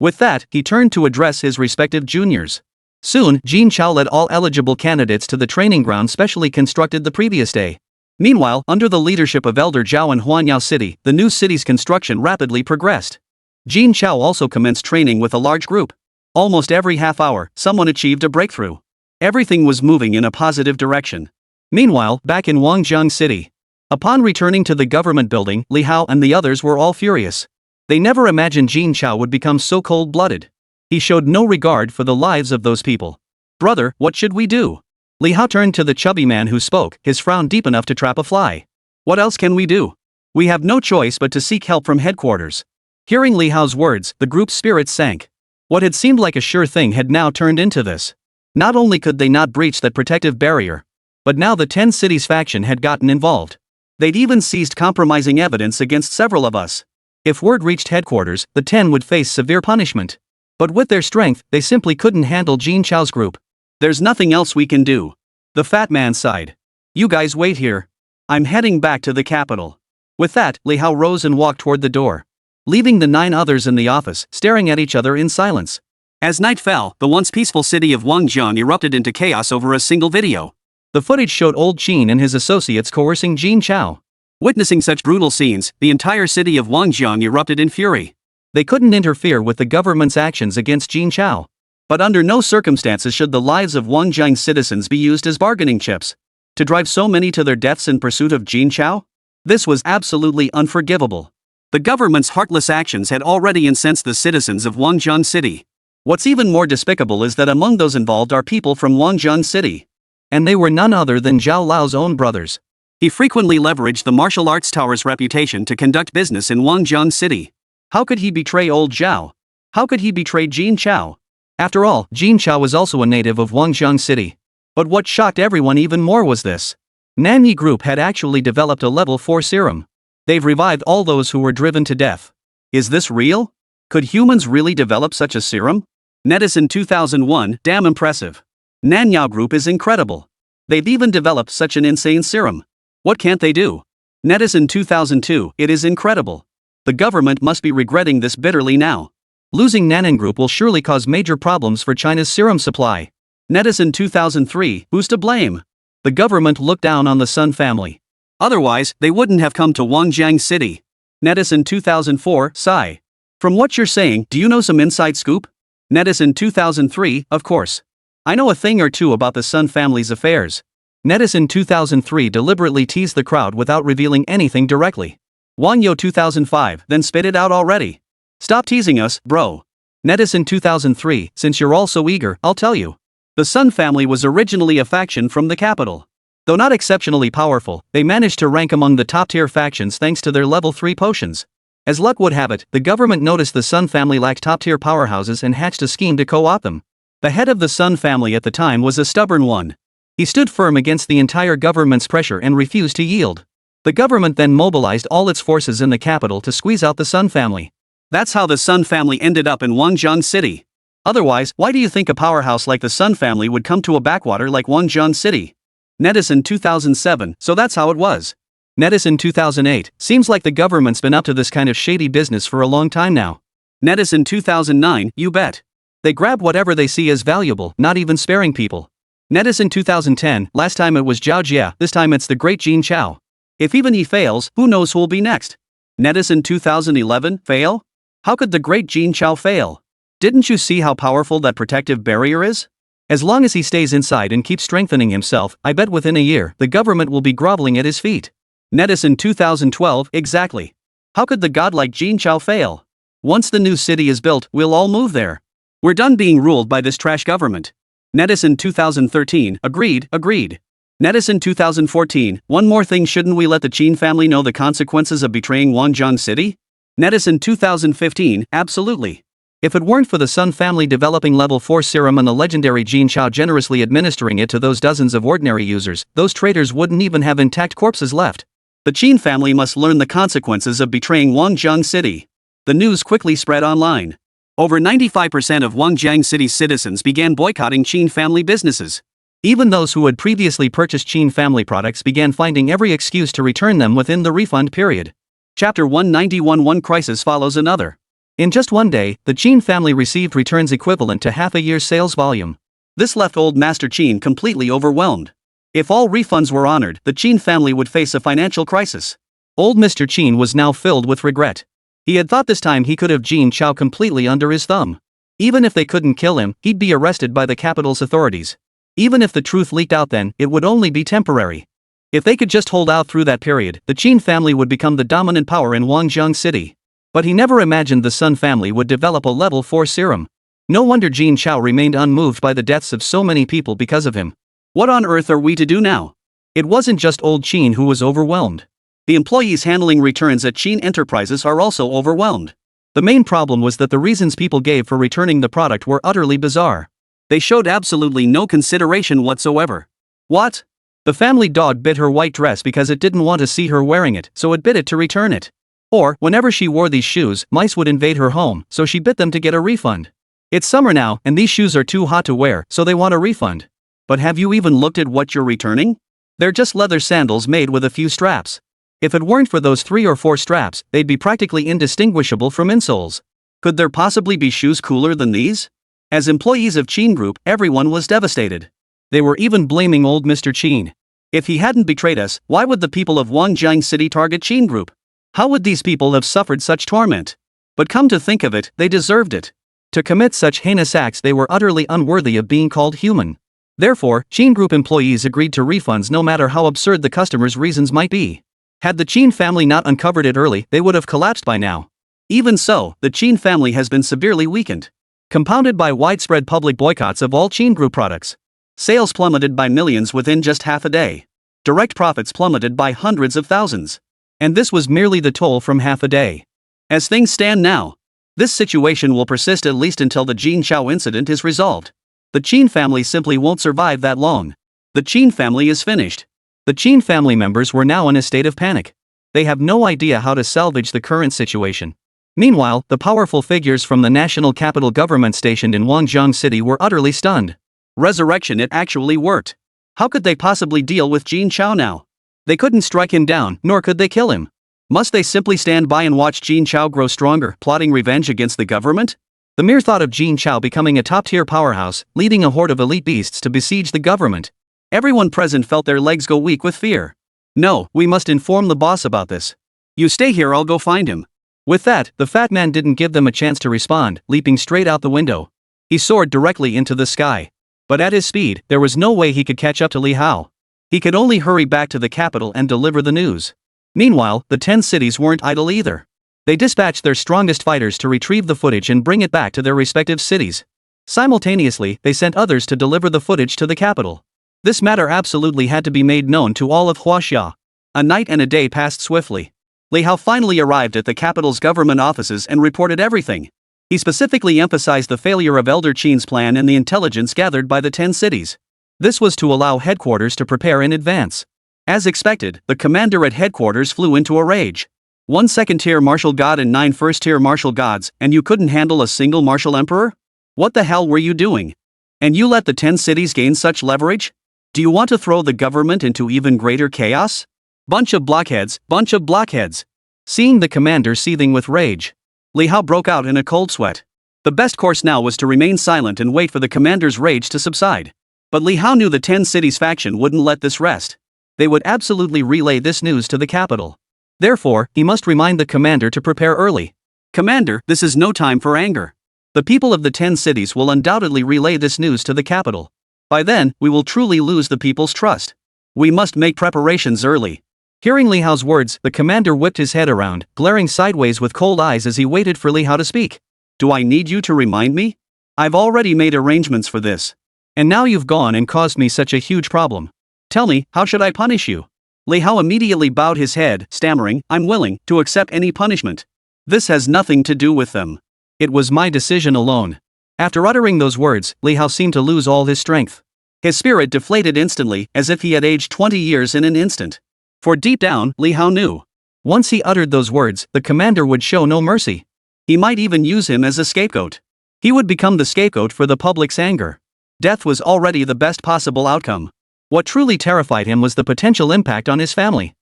With that, he turned to address his respective juniors. Soon, Jin Chao led all eligible candidates to the training ground specially constructed the previous day. Meanwhile, under the leadership of Elder Zhao in Huanyao City, the new city's construction rapidly progressed. Jin Chao also commenced training with a large group. Almost every half hour, someone achieved a breakthrough. Everything was moving in a positive direction. Meanwhile, back in Wangjiang City. Upon returning to the government building, Li Hao and the others were all furious. They never imagined Jin Chao would become so cold-blooded. He showed no regard for the lives of those people. Brother, what should we do? Li Hao turned to the chubby man who spoke, his frown deep enough to trap a fly. What else can we do? We have no choice but to seek help from headquarters. Hearing Li Hao's words, the group's spirits sank. What had seemed like a sure thing had now turned into this. Not only could they not breach that protective barrier, but now the 10 cities faction had gotten involved. They'd even seized compromising evidence against several of us. If word reached headquarters, the 10 would face severe punishment. But with their strength, they simply couldn't handle Jin Chao's group. There's nothing else we can do. The fat man sighed. You guys wait here. I'm heading back to the capital. With that, Li Hao rose and walked toward the door, leaving the 9 others in the office, staring at each other in silence. As night fell, the once peaceful city of Wangjiang erupted into chaos over a single video. The footage showed old Qin and his associates coercing Jin Chao. Witnessing such brutal scenes, the entire city of Wangjiang erupted in fury. They couldn't interfere with the government's actions against Jin Chao. But under no circumstances should the lives of Wangjiang citizens be used as bargaining chips. To drive so many to their deaths in pursuit of Jin Chao? This was absolutely unforgivable. The government's heartless actions had already incensed the citizens of Wangjiang City. What's even more despicable is that among those involved are people from Wangjiang City. And they were none other than Zhao Lao's own brothers. He frequently leveraged the martial arts tower's reputation to conduct business in Wangjiang City. How could he betray old Zhao? How could he betray Jin Chao? After all, Jin Chao was also a native of Wangjiang City. But what shocked everyone even more was this. Nanyi Group had actually developed a level 4 serum. They've revived all those who were driven to death. Is this real? Could humans really develop such a serum? Netizen 2001, damn impressive. Nanya Group is incredible. They've even developed such an insane serum. What can't they do? Netizen 2002, it is incredible. The government must be regretting this bitterly now. Losing Nanan Group will surely cause major problems for China's serum supply. Netizen 2003, who's to blame? The government looked down on the Sun family. Otherwise, they wouldn't have come to Wangjiang City. Netizen 2004, sigh. From what you're saying, do you know some inside scoop? Netizen 2003, of course. I know a thing or two about the Sun family's affairs. Netizen 2003 deliberately teased the crowd without revealing anything directly. Wanyo 2005, then spit it out already. Stop teasing us, bro. Netizen 2003, since you're all so eager, I'll tell you. The Sun family was originally a faction from the capital. Though not exceptionally powerful, they managed to rank among the top-tier factions thanks to their level 3 potions. As luck would have it, the government noticed the Sun family lacked top-tier powerhouses and hatched a scheme to co-opt them. The head of the Sun family at the time was a stubborn one. He stood firm against the entire government's pressure and refused to yield. The government then mobilized all its forces in the capital to squeeze out the Sun family. That's how the Sun family ended up in Wangjiang City. Otherwise, why do you think a powerhouse like the Sun family would come to a backwater like Wangjiang City? Netizen 2007, so that's how it was. Netizen 2008, seems like the government's been up to this kind of shady business for a long time now. Netizen 2009, you bet. They grab whatever they see as valuable, not even sparing people. Netizen 2010, last time it was Zhao Jia, this time it's the great Jin Chao. If even he fails, who knows who'll be next? Netizen 2011, fail? How could the great Jin Chao fail? Didn't you see how powerful that protective barrier is? As long as he stays inside and keeps strengthening himself, I bet within a year, the government will be groveling at his feet. Netizen 2012, exactly. How could the godlike Jin Chao fail? Once the new city is built, we'll all move there. We're done being ruled by this trash government. Netizen 2013, agreed. Netizen 2014, one more thing, shouldn't we let the Qin family know the consequences of betraying Wangjiang City? Netizen 2015, absolutely. If it weren't for the Sun family developing level 4 serum and the legendary Jin Chao generously administering it to those dozens of ordinary users, those traitors wouldn't even have intact corpses left. The Qin family must learn the consequences of betraying Wangjiang City. The news quickly spread online. Over 95% of Wangjiang City's citizens began boycotting Qin family businesses. Even those who had previously purchased Qin family products began finding every excuse to return them within the refund period. Chapter 191, one crisis follows another. In just one day, the Qin family received returns equivalent to half a year's sales volume. This left old Master Qin completely overwhelmed. If all refunds were honored, the Qin family would face a financial crisis. Old Mr. Qin was now filled with regret. He had thought this time he could have Jin Chao completely under his thumb. Even if they couldn't kill him, he'd be arrested by the capital's authorities. Even if the truth leaked out, then it would only be temporary. If they could just hold out through that period, the Qin family would become the dominant power in Wangjiang City. But he never imagined the Sun family would develop a level 4 serum. No wonder Jin Chao remained unmoved by the deaths of so many people because of him. What on earth are we to do now? It wasn't just old Qin who was overwhelmed. The employees handling returns at Qin Enterprises are also overwhelmed. The main problem was that the reasons people gave for returning the product were utterly bizarre. They showed absolutely no consideration whatsoever. What? The family dog bit her white dress because it didn't want to see her wearing it, so it bit it to return it. Or, whenever she wore these shoes, mice would invade her home, so she bit them to get a refund. It's summer now, and these shoes are too hot to wear, so they want a refund. But have you even looked at what you're returning? They're just leather sandals made with a few straps. If it weren't for those 3 or 4 straps, they'd be practically indistinguishable from insoles. Could there possibly be shoes cooler than these? As employees of Qin Group, everyone was devastated. They were even blaming old Mr. Qin. If he hadn't betrayed us, why would the people of Wangjiang City target Qin Group? How would these people have suffered such torment? But come to think of it, they deserved it. To commit such heinous acts, they were utterly unworthy of being called human. Therefore, Qin Group employees agreed to refunds no matter how absurd the customers' reasons might be. Had the Qin family not uncovered it early, they would have collapsed by now. Even so, the Qin family has been severely weakened. Compounded by widespread public boycotts of all Qin Group products. Sales plummeted by millions within just half a day. Direct profits plummeted by hundreds of thousands. And this was merely the toll from half a day. As things stand now, this situation will persist at least until the Jin Chao incident is resolved. The Qin family simply won't survive that long. The Qin family is finished. The Qin family members were now in a state of panic. They have no idea how to salvage the current situation. Meanwhile, the powerful figures from the national capital government stationed in Wangjiang City were utterly stunned. Resurrection, it actually worked. How could they possibly deal with Jin Chao now? They couldn't strike him down, nor could they kill him. Must they simply stand by and watch Jin Chao grow stronger, plotting revenge against the government? The mere thought of Jin Chao becoming a top-tier powerhouse, leading a horde of elite beasts to besiege the government. Everyone present felt their legs go weak with fear. No, we must inform the boss about this. You stay here, I'll go find him. With that, the fat man didn't give them a chance to respond, leaping straight out the window. He soared directly into the sky. But at his speed, there was no way he could catch up to Li Hao. He could only hurry back to the capital and deliver the news. Meanwhile, the 10 cities weren't idle either. They dispatched their strongest fighters to retrieve the footage and bring it back to their respective cities. Simultaneously, they sent others to deliver the footage to the capital. This matter absolutely had to be made known to all of Huaxia. A night and a day passed swiftly. Li Hao finally arrived at the capital's government offices and reported everything. He specifically emphasized the failure of Elder Qin's plan and the intelligence gathered by the 10 cities. This was to allow headquarters to prepare in advance. As expected, the commander at headquarters flew into a rage. 1 second-tier martial god and 9 first-tier martial gods, and you couldn't handle a single martial emperor? What the hell were you doing? And you let the 10 cities gain such leverage? Do you want to throw the government into even greater chaos? Bunch of blockheads, bunch of blockheads. Seeing the commander seething with rage, Li Hao broke out in a cold sweat. The best course now was to remain silent and wait for the commander's rage to subside. But Li Hao knew the 10 cities faction wouldn't let this rest. They would absolutely relay this news to the capital. Therefore, he must remind the commander to prepare early. Commander, this is no time for anger. The people of the 10 cities will undoubtedly relay this news to the capital. By then, we will truly lose the people's trust. We must make preparations early. Hearing Li Hao's words, the commander whipped his head around, glaring sideways with cold eyes as he waited for Li Hao to speak. Do I need you to remind me? I've already made arrangements for this. And now you've gone and caused me such a huge problem. Tell me, how should I punish you? Li Hao immediately bowed his head, stammering, I'm willing to accept any punishment. This has nothing to do with them. It was my decision alone. After uttering those words, Li Hao seemed to lose all his strength. His spirit deflated instantly, as if he had aged 20 years in an instant. For deep down, Li Hao knew. Once he uttered those words, the commander would show no mercy. He might even use him as a scapegoat. He would become the scapegoat for the public's anger. Death was already the best possible outcome. What truly terrified him was the potential impact on his family.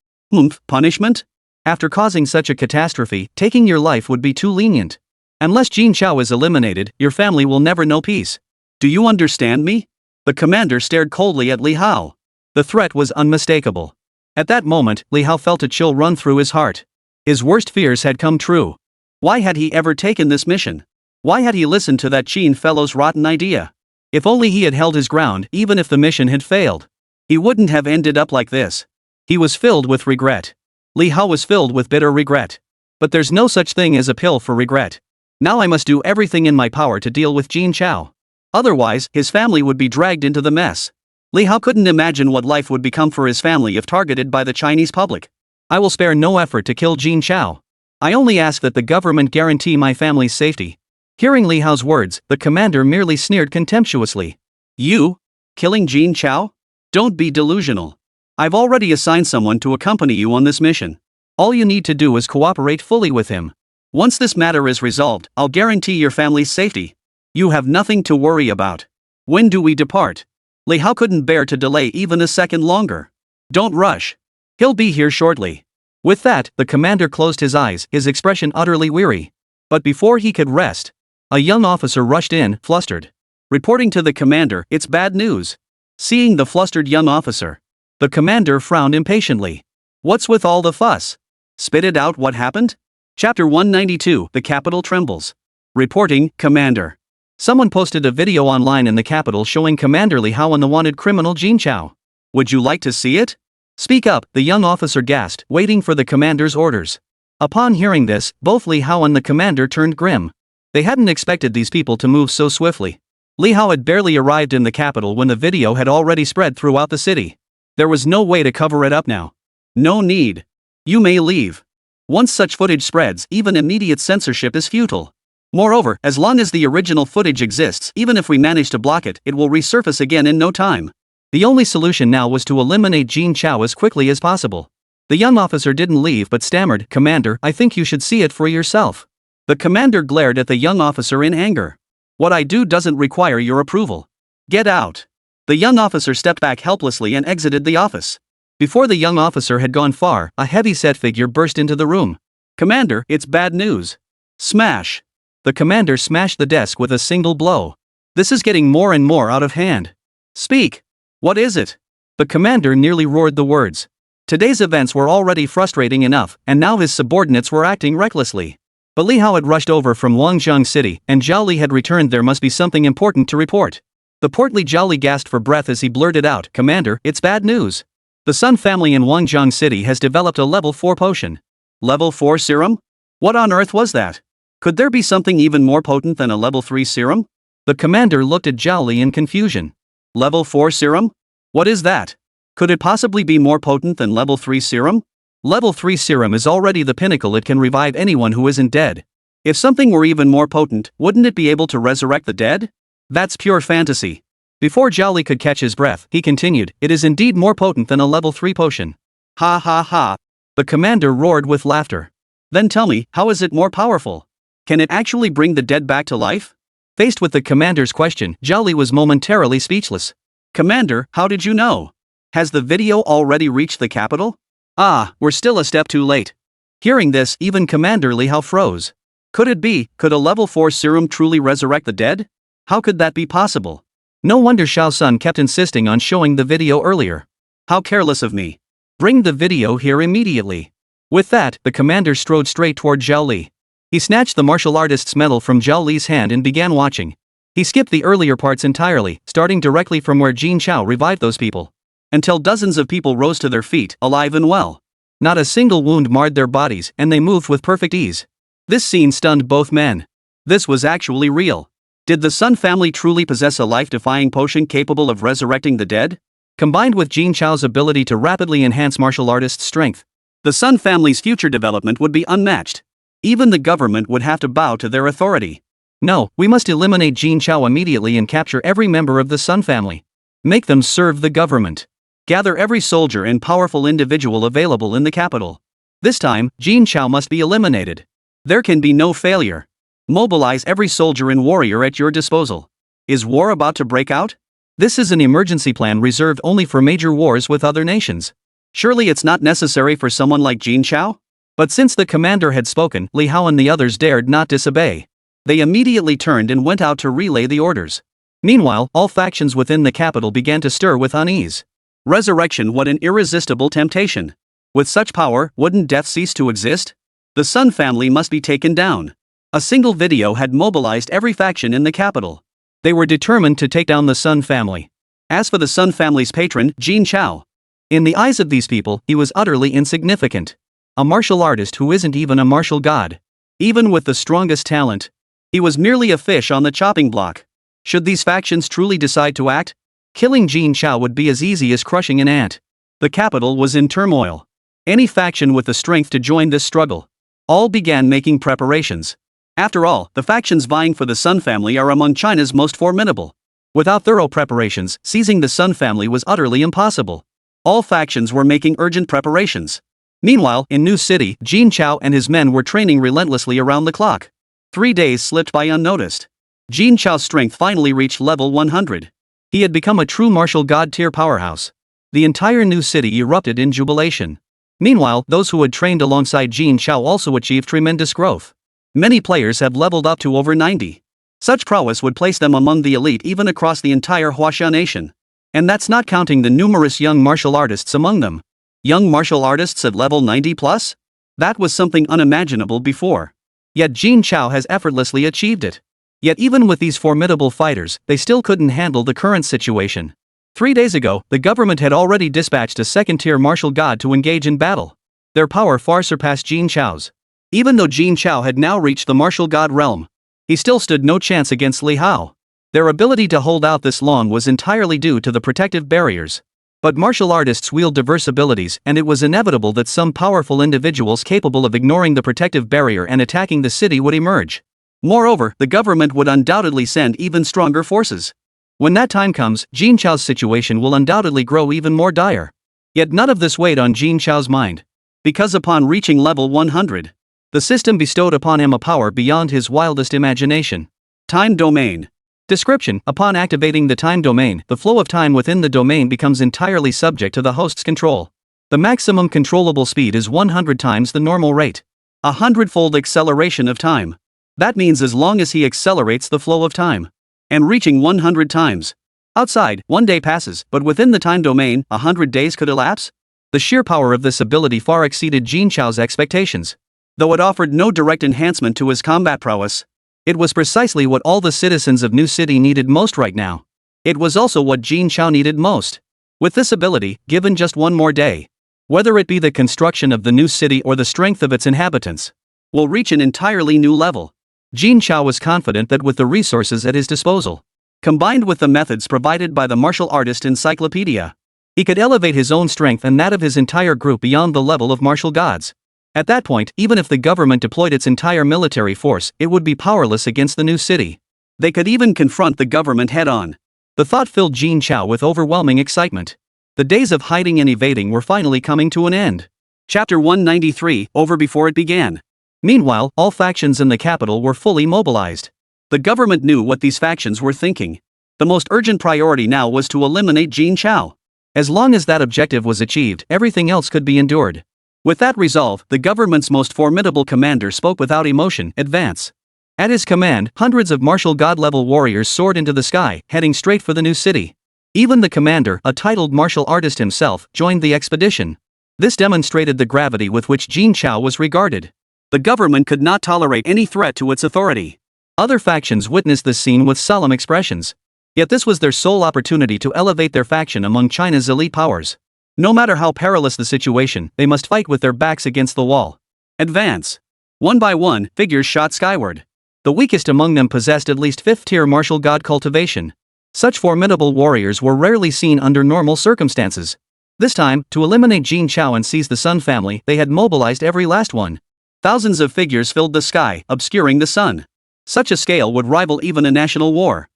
Punishment? After causing such a catastrophe, taking your life would be too lenient. Unless Jin Chao is eliminated, your family will never know peace. Do you understand me? The commander stared coldly at Li Hao. The threat was unmistakable. At that moment, Li Hao felt a chill run through his heart. His worst fears had come true. Why had he ever taken this mission? Why had he listened to that Qin fellow's rotten idea? If only he had held his ground, even if the mission had failed. He wouldn't have ended up like this. He was filled with regret. Li Hao was filled with bitter regret. But there's no such thing as a pill for regret. Now I must do everything in my power to deal with Jin Chao. Otherwise, his family would be dragged into the mess. Li Hao couldn't imagine what life would become for his family if targeted by the Chinese public. I will spare no effort to kill Jin Chao. I only ask that the government guarantee my family's safety. Hearing Li Hao's words, the commander merely sneered contemptuously. You? Killing Jin Chao? Don't be delusional. I've already assigned someone to accompany you on this mission. All you need to do is cooperate fully with him. Once this matter is resolved, I'll guarantee your family's safety. You have nothing to worry about. When do we depart? Li Hao couldn't bear to delay even a second longer. Don't rush. He'll be here shortly. With that, the commander closed his eyes, his expression utterly weary. But before he could rest, a young officer rushed in, flustered. Reporting to the commander, it's bad news. Seeing the flustered young officer, the commander frowned impatiently. What's with all the fuss? Spit it out, what happened? Chapter 192, The Capital Trembles. Reporting, Commander. Someone posted a video online in the capital showing Commander Li Hao and the wanted criminal Jin Chao. Would you like to see it? Speak up, the young officer gasped, waiting for the commander's orders. Upon hearing this, both Li Hao and the commander turned grim. They hadn't expected these people to move so swiftly. Li Hao had barely arrived in the capital when the video had already spread throughout the city. There was no way to cover it up now. No need. You may leave. Once such footage spreads, even immediate censorship is futile. Moreover, as long as the original footage exists, even if we manage to block it, it will resurface again in no time. The only solution now was to eliminate Jin Chao as quickly as possible. The young officer didn't leave but stammered, "Commander, I think you should see it for yourself." The commander glared at the young officer in anger. "What I do doesn't require your approval. Get out." The young officer stepped back helplessly and exited the office. Before the young officer had gone far, a heavy-set figure burst into the room. "Commander, it's bad news." Smash! The commander smashed the desk with a single blow. "This is getting more and more out of hand. Speak! What is it?" The commander nearly roared the words. Today's events were already frustrating enough, and now his subordinates were acting recklessly. But Li Hao had rushed over from Wangjiang City, and Zhao Li had returned. There must be something important to report. The portly Zhao Li gasped for breath as he blurted out, "Commander, it's bad news. The Sun family in Wangjiang City has developed a level 4 potion." Level 4 serum? What on earth was that? Could there be something even more potent than a level 3 serum? The commander looked at Zhao Li in confusion. Level 4 serum? What is that? Could it possibly be more potent than level 3 serum? Level 3 serum is already the pinnacle. It can revive anyone who isn't dead. If something were even more potent, wouldn't it be able to resurrect the dead? That's pure fantasy. Before Zhao Li could catch his breath, he continued, "It is indeed more potent than a level 3 potion." Ha ha ha. The commander roared with laughter. Then tell me, how is it more powerful? Can it actually bring the dead back to life? Faced with the commander's question, Zhao Li was momentarily speechless. "Commander, how did you know? Has the video already reached the capital?" "Ah, we're still a step too late." Hearing this, even Commander Li Hao froze. Could it be? Could a level 4 serum truly resurrect the dead? How could that be possible? No wonder Xiao Sun kept insisting on showing the video earlier. How careless of me. Bring the video here immediately. With that, the commander strode straight toward Zhao Li. He snatched the martial artist's medal from Zhao Li's hand and began watching. He skipped the earlier parts entirely, starting directly from where Jin Chao revived those people. Until dozens of people rose to their feet, alive and well. Not a single wound marred their bodies, and they moved with perfect ease. This scene stunned both men. This was actually real. Did the Sun family truly possess a life-defying potion capable of resurrecting the dead? Combined with Jin Chao's ability to rapidly enhance martial artists' strength, the Sun family's future development would be unmatched. Even the government would have to bow to their authority. No, we must eliminate Jin Chao immediately and capture every member of the Sun family. Make them serve the government. Gather every soldier and powerful individual available in the capital. This time, Jin Chao must be eliminated. There can be no failure. Mobilize every soldier and warrior at your disposal. Is war about to break out? This is an emergency plan reserved only for major wars with other nations. Surely it's not necessary for someone like Jin Chao? But since the commander had spoken, Li Hao and the others dared not disobey. They immediately turned and went out to relay the orders. Meanwhile, all factions within the capital began to stir with unease. Resurrection, what an irresistible temptation. With such power, wouldn't death cease to exist? The Sun family must be taken down. A single video had mobilized every faction in the capital. They were determined to take down the Sun family. As for the Sun family's patron, Jin Chao, in the eyes of these people, he was utterly insignificant. A martial artist who isn't even a martial god. Even with the strongest talent, he was merely a fish on the chopping block. Should these factions truly decide to act, killing Jin Chao would be as easy as crushing an ant. The capital was in turmoil. Any faction with the strength to join this struggle. All began making preparations. After all, the factions vying for the Sun family are among China's most formidable. Without thorough preparations, seizing the Sun family was utterly impossible. All factions were making urgent preparations. Meanwhile, in New City, Jin Chao and his men were training relentlessly around the clock. 3 days slipped by unnoticed. Jin Chao's strength finally reached level 100. He had become a true martial god-tier powerhouse. The entire New City erupted in jubilation. Meanwhile, those who had trained alongside Jin Chao also achieved tremendous growth. Many players have leveled up to over 90. Such prowess would place them among the elite even across the entire Huaxia nation. And that's not counting the numerous young martial artists among them. Young martial artists at level 90 plus? That was something unimaginable before. Yet Jin Chao has effortlessly achieved it. Yet even with these formidable fighters, they still couldn't handle the current situation. 3 days ago, the government had already dispatched a second-tier martial god to engage in battle. Their power far surpassed Jin Chao's. Even though Jin Chao had now reached the martial god realm, he still stood no chance against Li Hao. Their ability to hold out this long was entirely due to the protective barriers. But martial artists wield diverse abilities, and it was inevitable that some powerful individuals capable of ignoring the protective barrier and attacking the city would emerge. Moreover, the government would undoubtedly send even stronger forces. When that time comes, Jin Chao's situation will undoubtedly grow even more dire. Yet none of this weighed on Jin Chao's mind. Because upon reaching level 100, the system bestowed upon him a power beyond his wildest imagination. Time domain. Description: upon activating the time domain, the flow of time within the domain becomes entirely subject to the host's control. The maximum controllable speed is 100 times the normal rate. 100-fold acceleration of time. That means as long as he accelerates the flow of time. And reaching 100 times. Outside, 1 day passes, but within the time domain, 100 days could elapse? The sheer power of this ability far exceeded Jin Chao's expectations. Though it offered no direct enhancement to his combat prowess, it was precisely what all the citizens of New City needed most right now. It was also what Jin Chao needed most. With this ability, given just one more day, whether it be the construction of the new city or the strength of its inhabitants, will reach an entirely new level. Jin Chao was confident that with the resources at his disposal, combined with the methods provided by the martial artist encyclopedia, he could elevate his own strength and that of his entire group beyond the level of martial gods. At that point, even if the government deployed its entire military force, it would be powerless against the new city. They could even confront the government head-on. The thought filled Jin Chao with overwhelming excitement. The days of hiding and evading were finally coming to an end. Chapter 193, over before it began. Meanwhile, all factions in the capital were fully mobilized. The government knew what these factions were thinking. The most urgent priority now was to eliminate Jin Chao. As long as that objective was achieved, everything else could be endured. With that resolve, the government's most formidable commander spoke without emotion: advance. At his command, hundreds of martial god-level warriors soared into the sky, heading straight for the new city. Even the commander, a titled martial artist himself, joined the expedition. This demonstrated the gravity with which Jin Chao was regarded. The government could not tolerate any threat to its authority. Other factions witnessed this scene with solemn expressions. Yet this was their sole opportunity to elevate their faction among China's elite powers. No matter how perilous the situation, they must fight with their backs against the wall. Advance. One by one, figures shot skyward. The weakest among them possessed at least 5th-tier martial god cultivation. Such formidable warriors were rarely seen under normal circumstances. This time, to eliminate Jin Chao and seize the Sun family, they had mobilized every last one. Thousands of figures filled the sky, obscuring the sun. Such a scale would rival even a national war.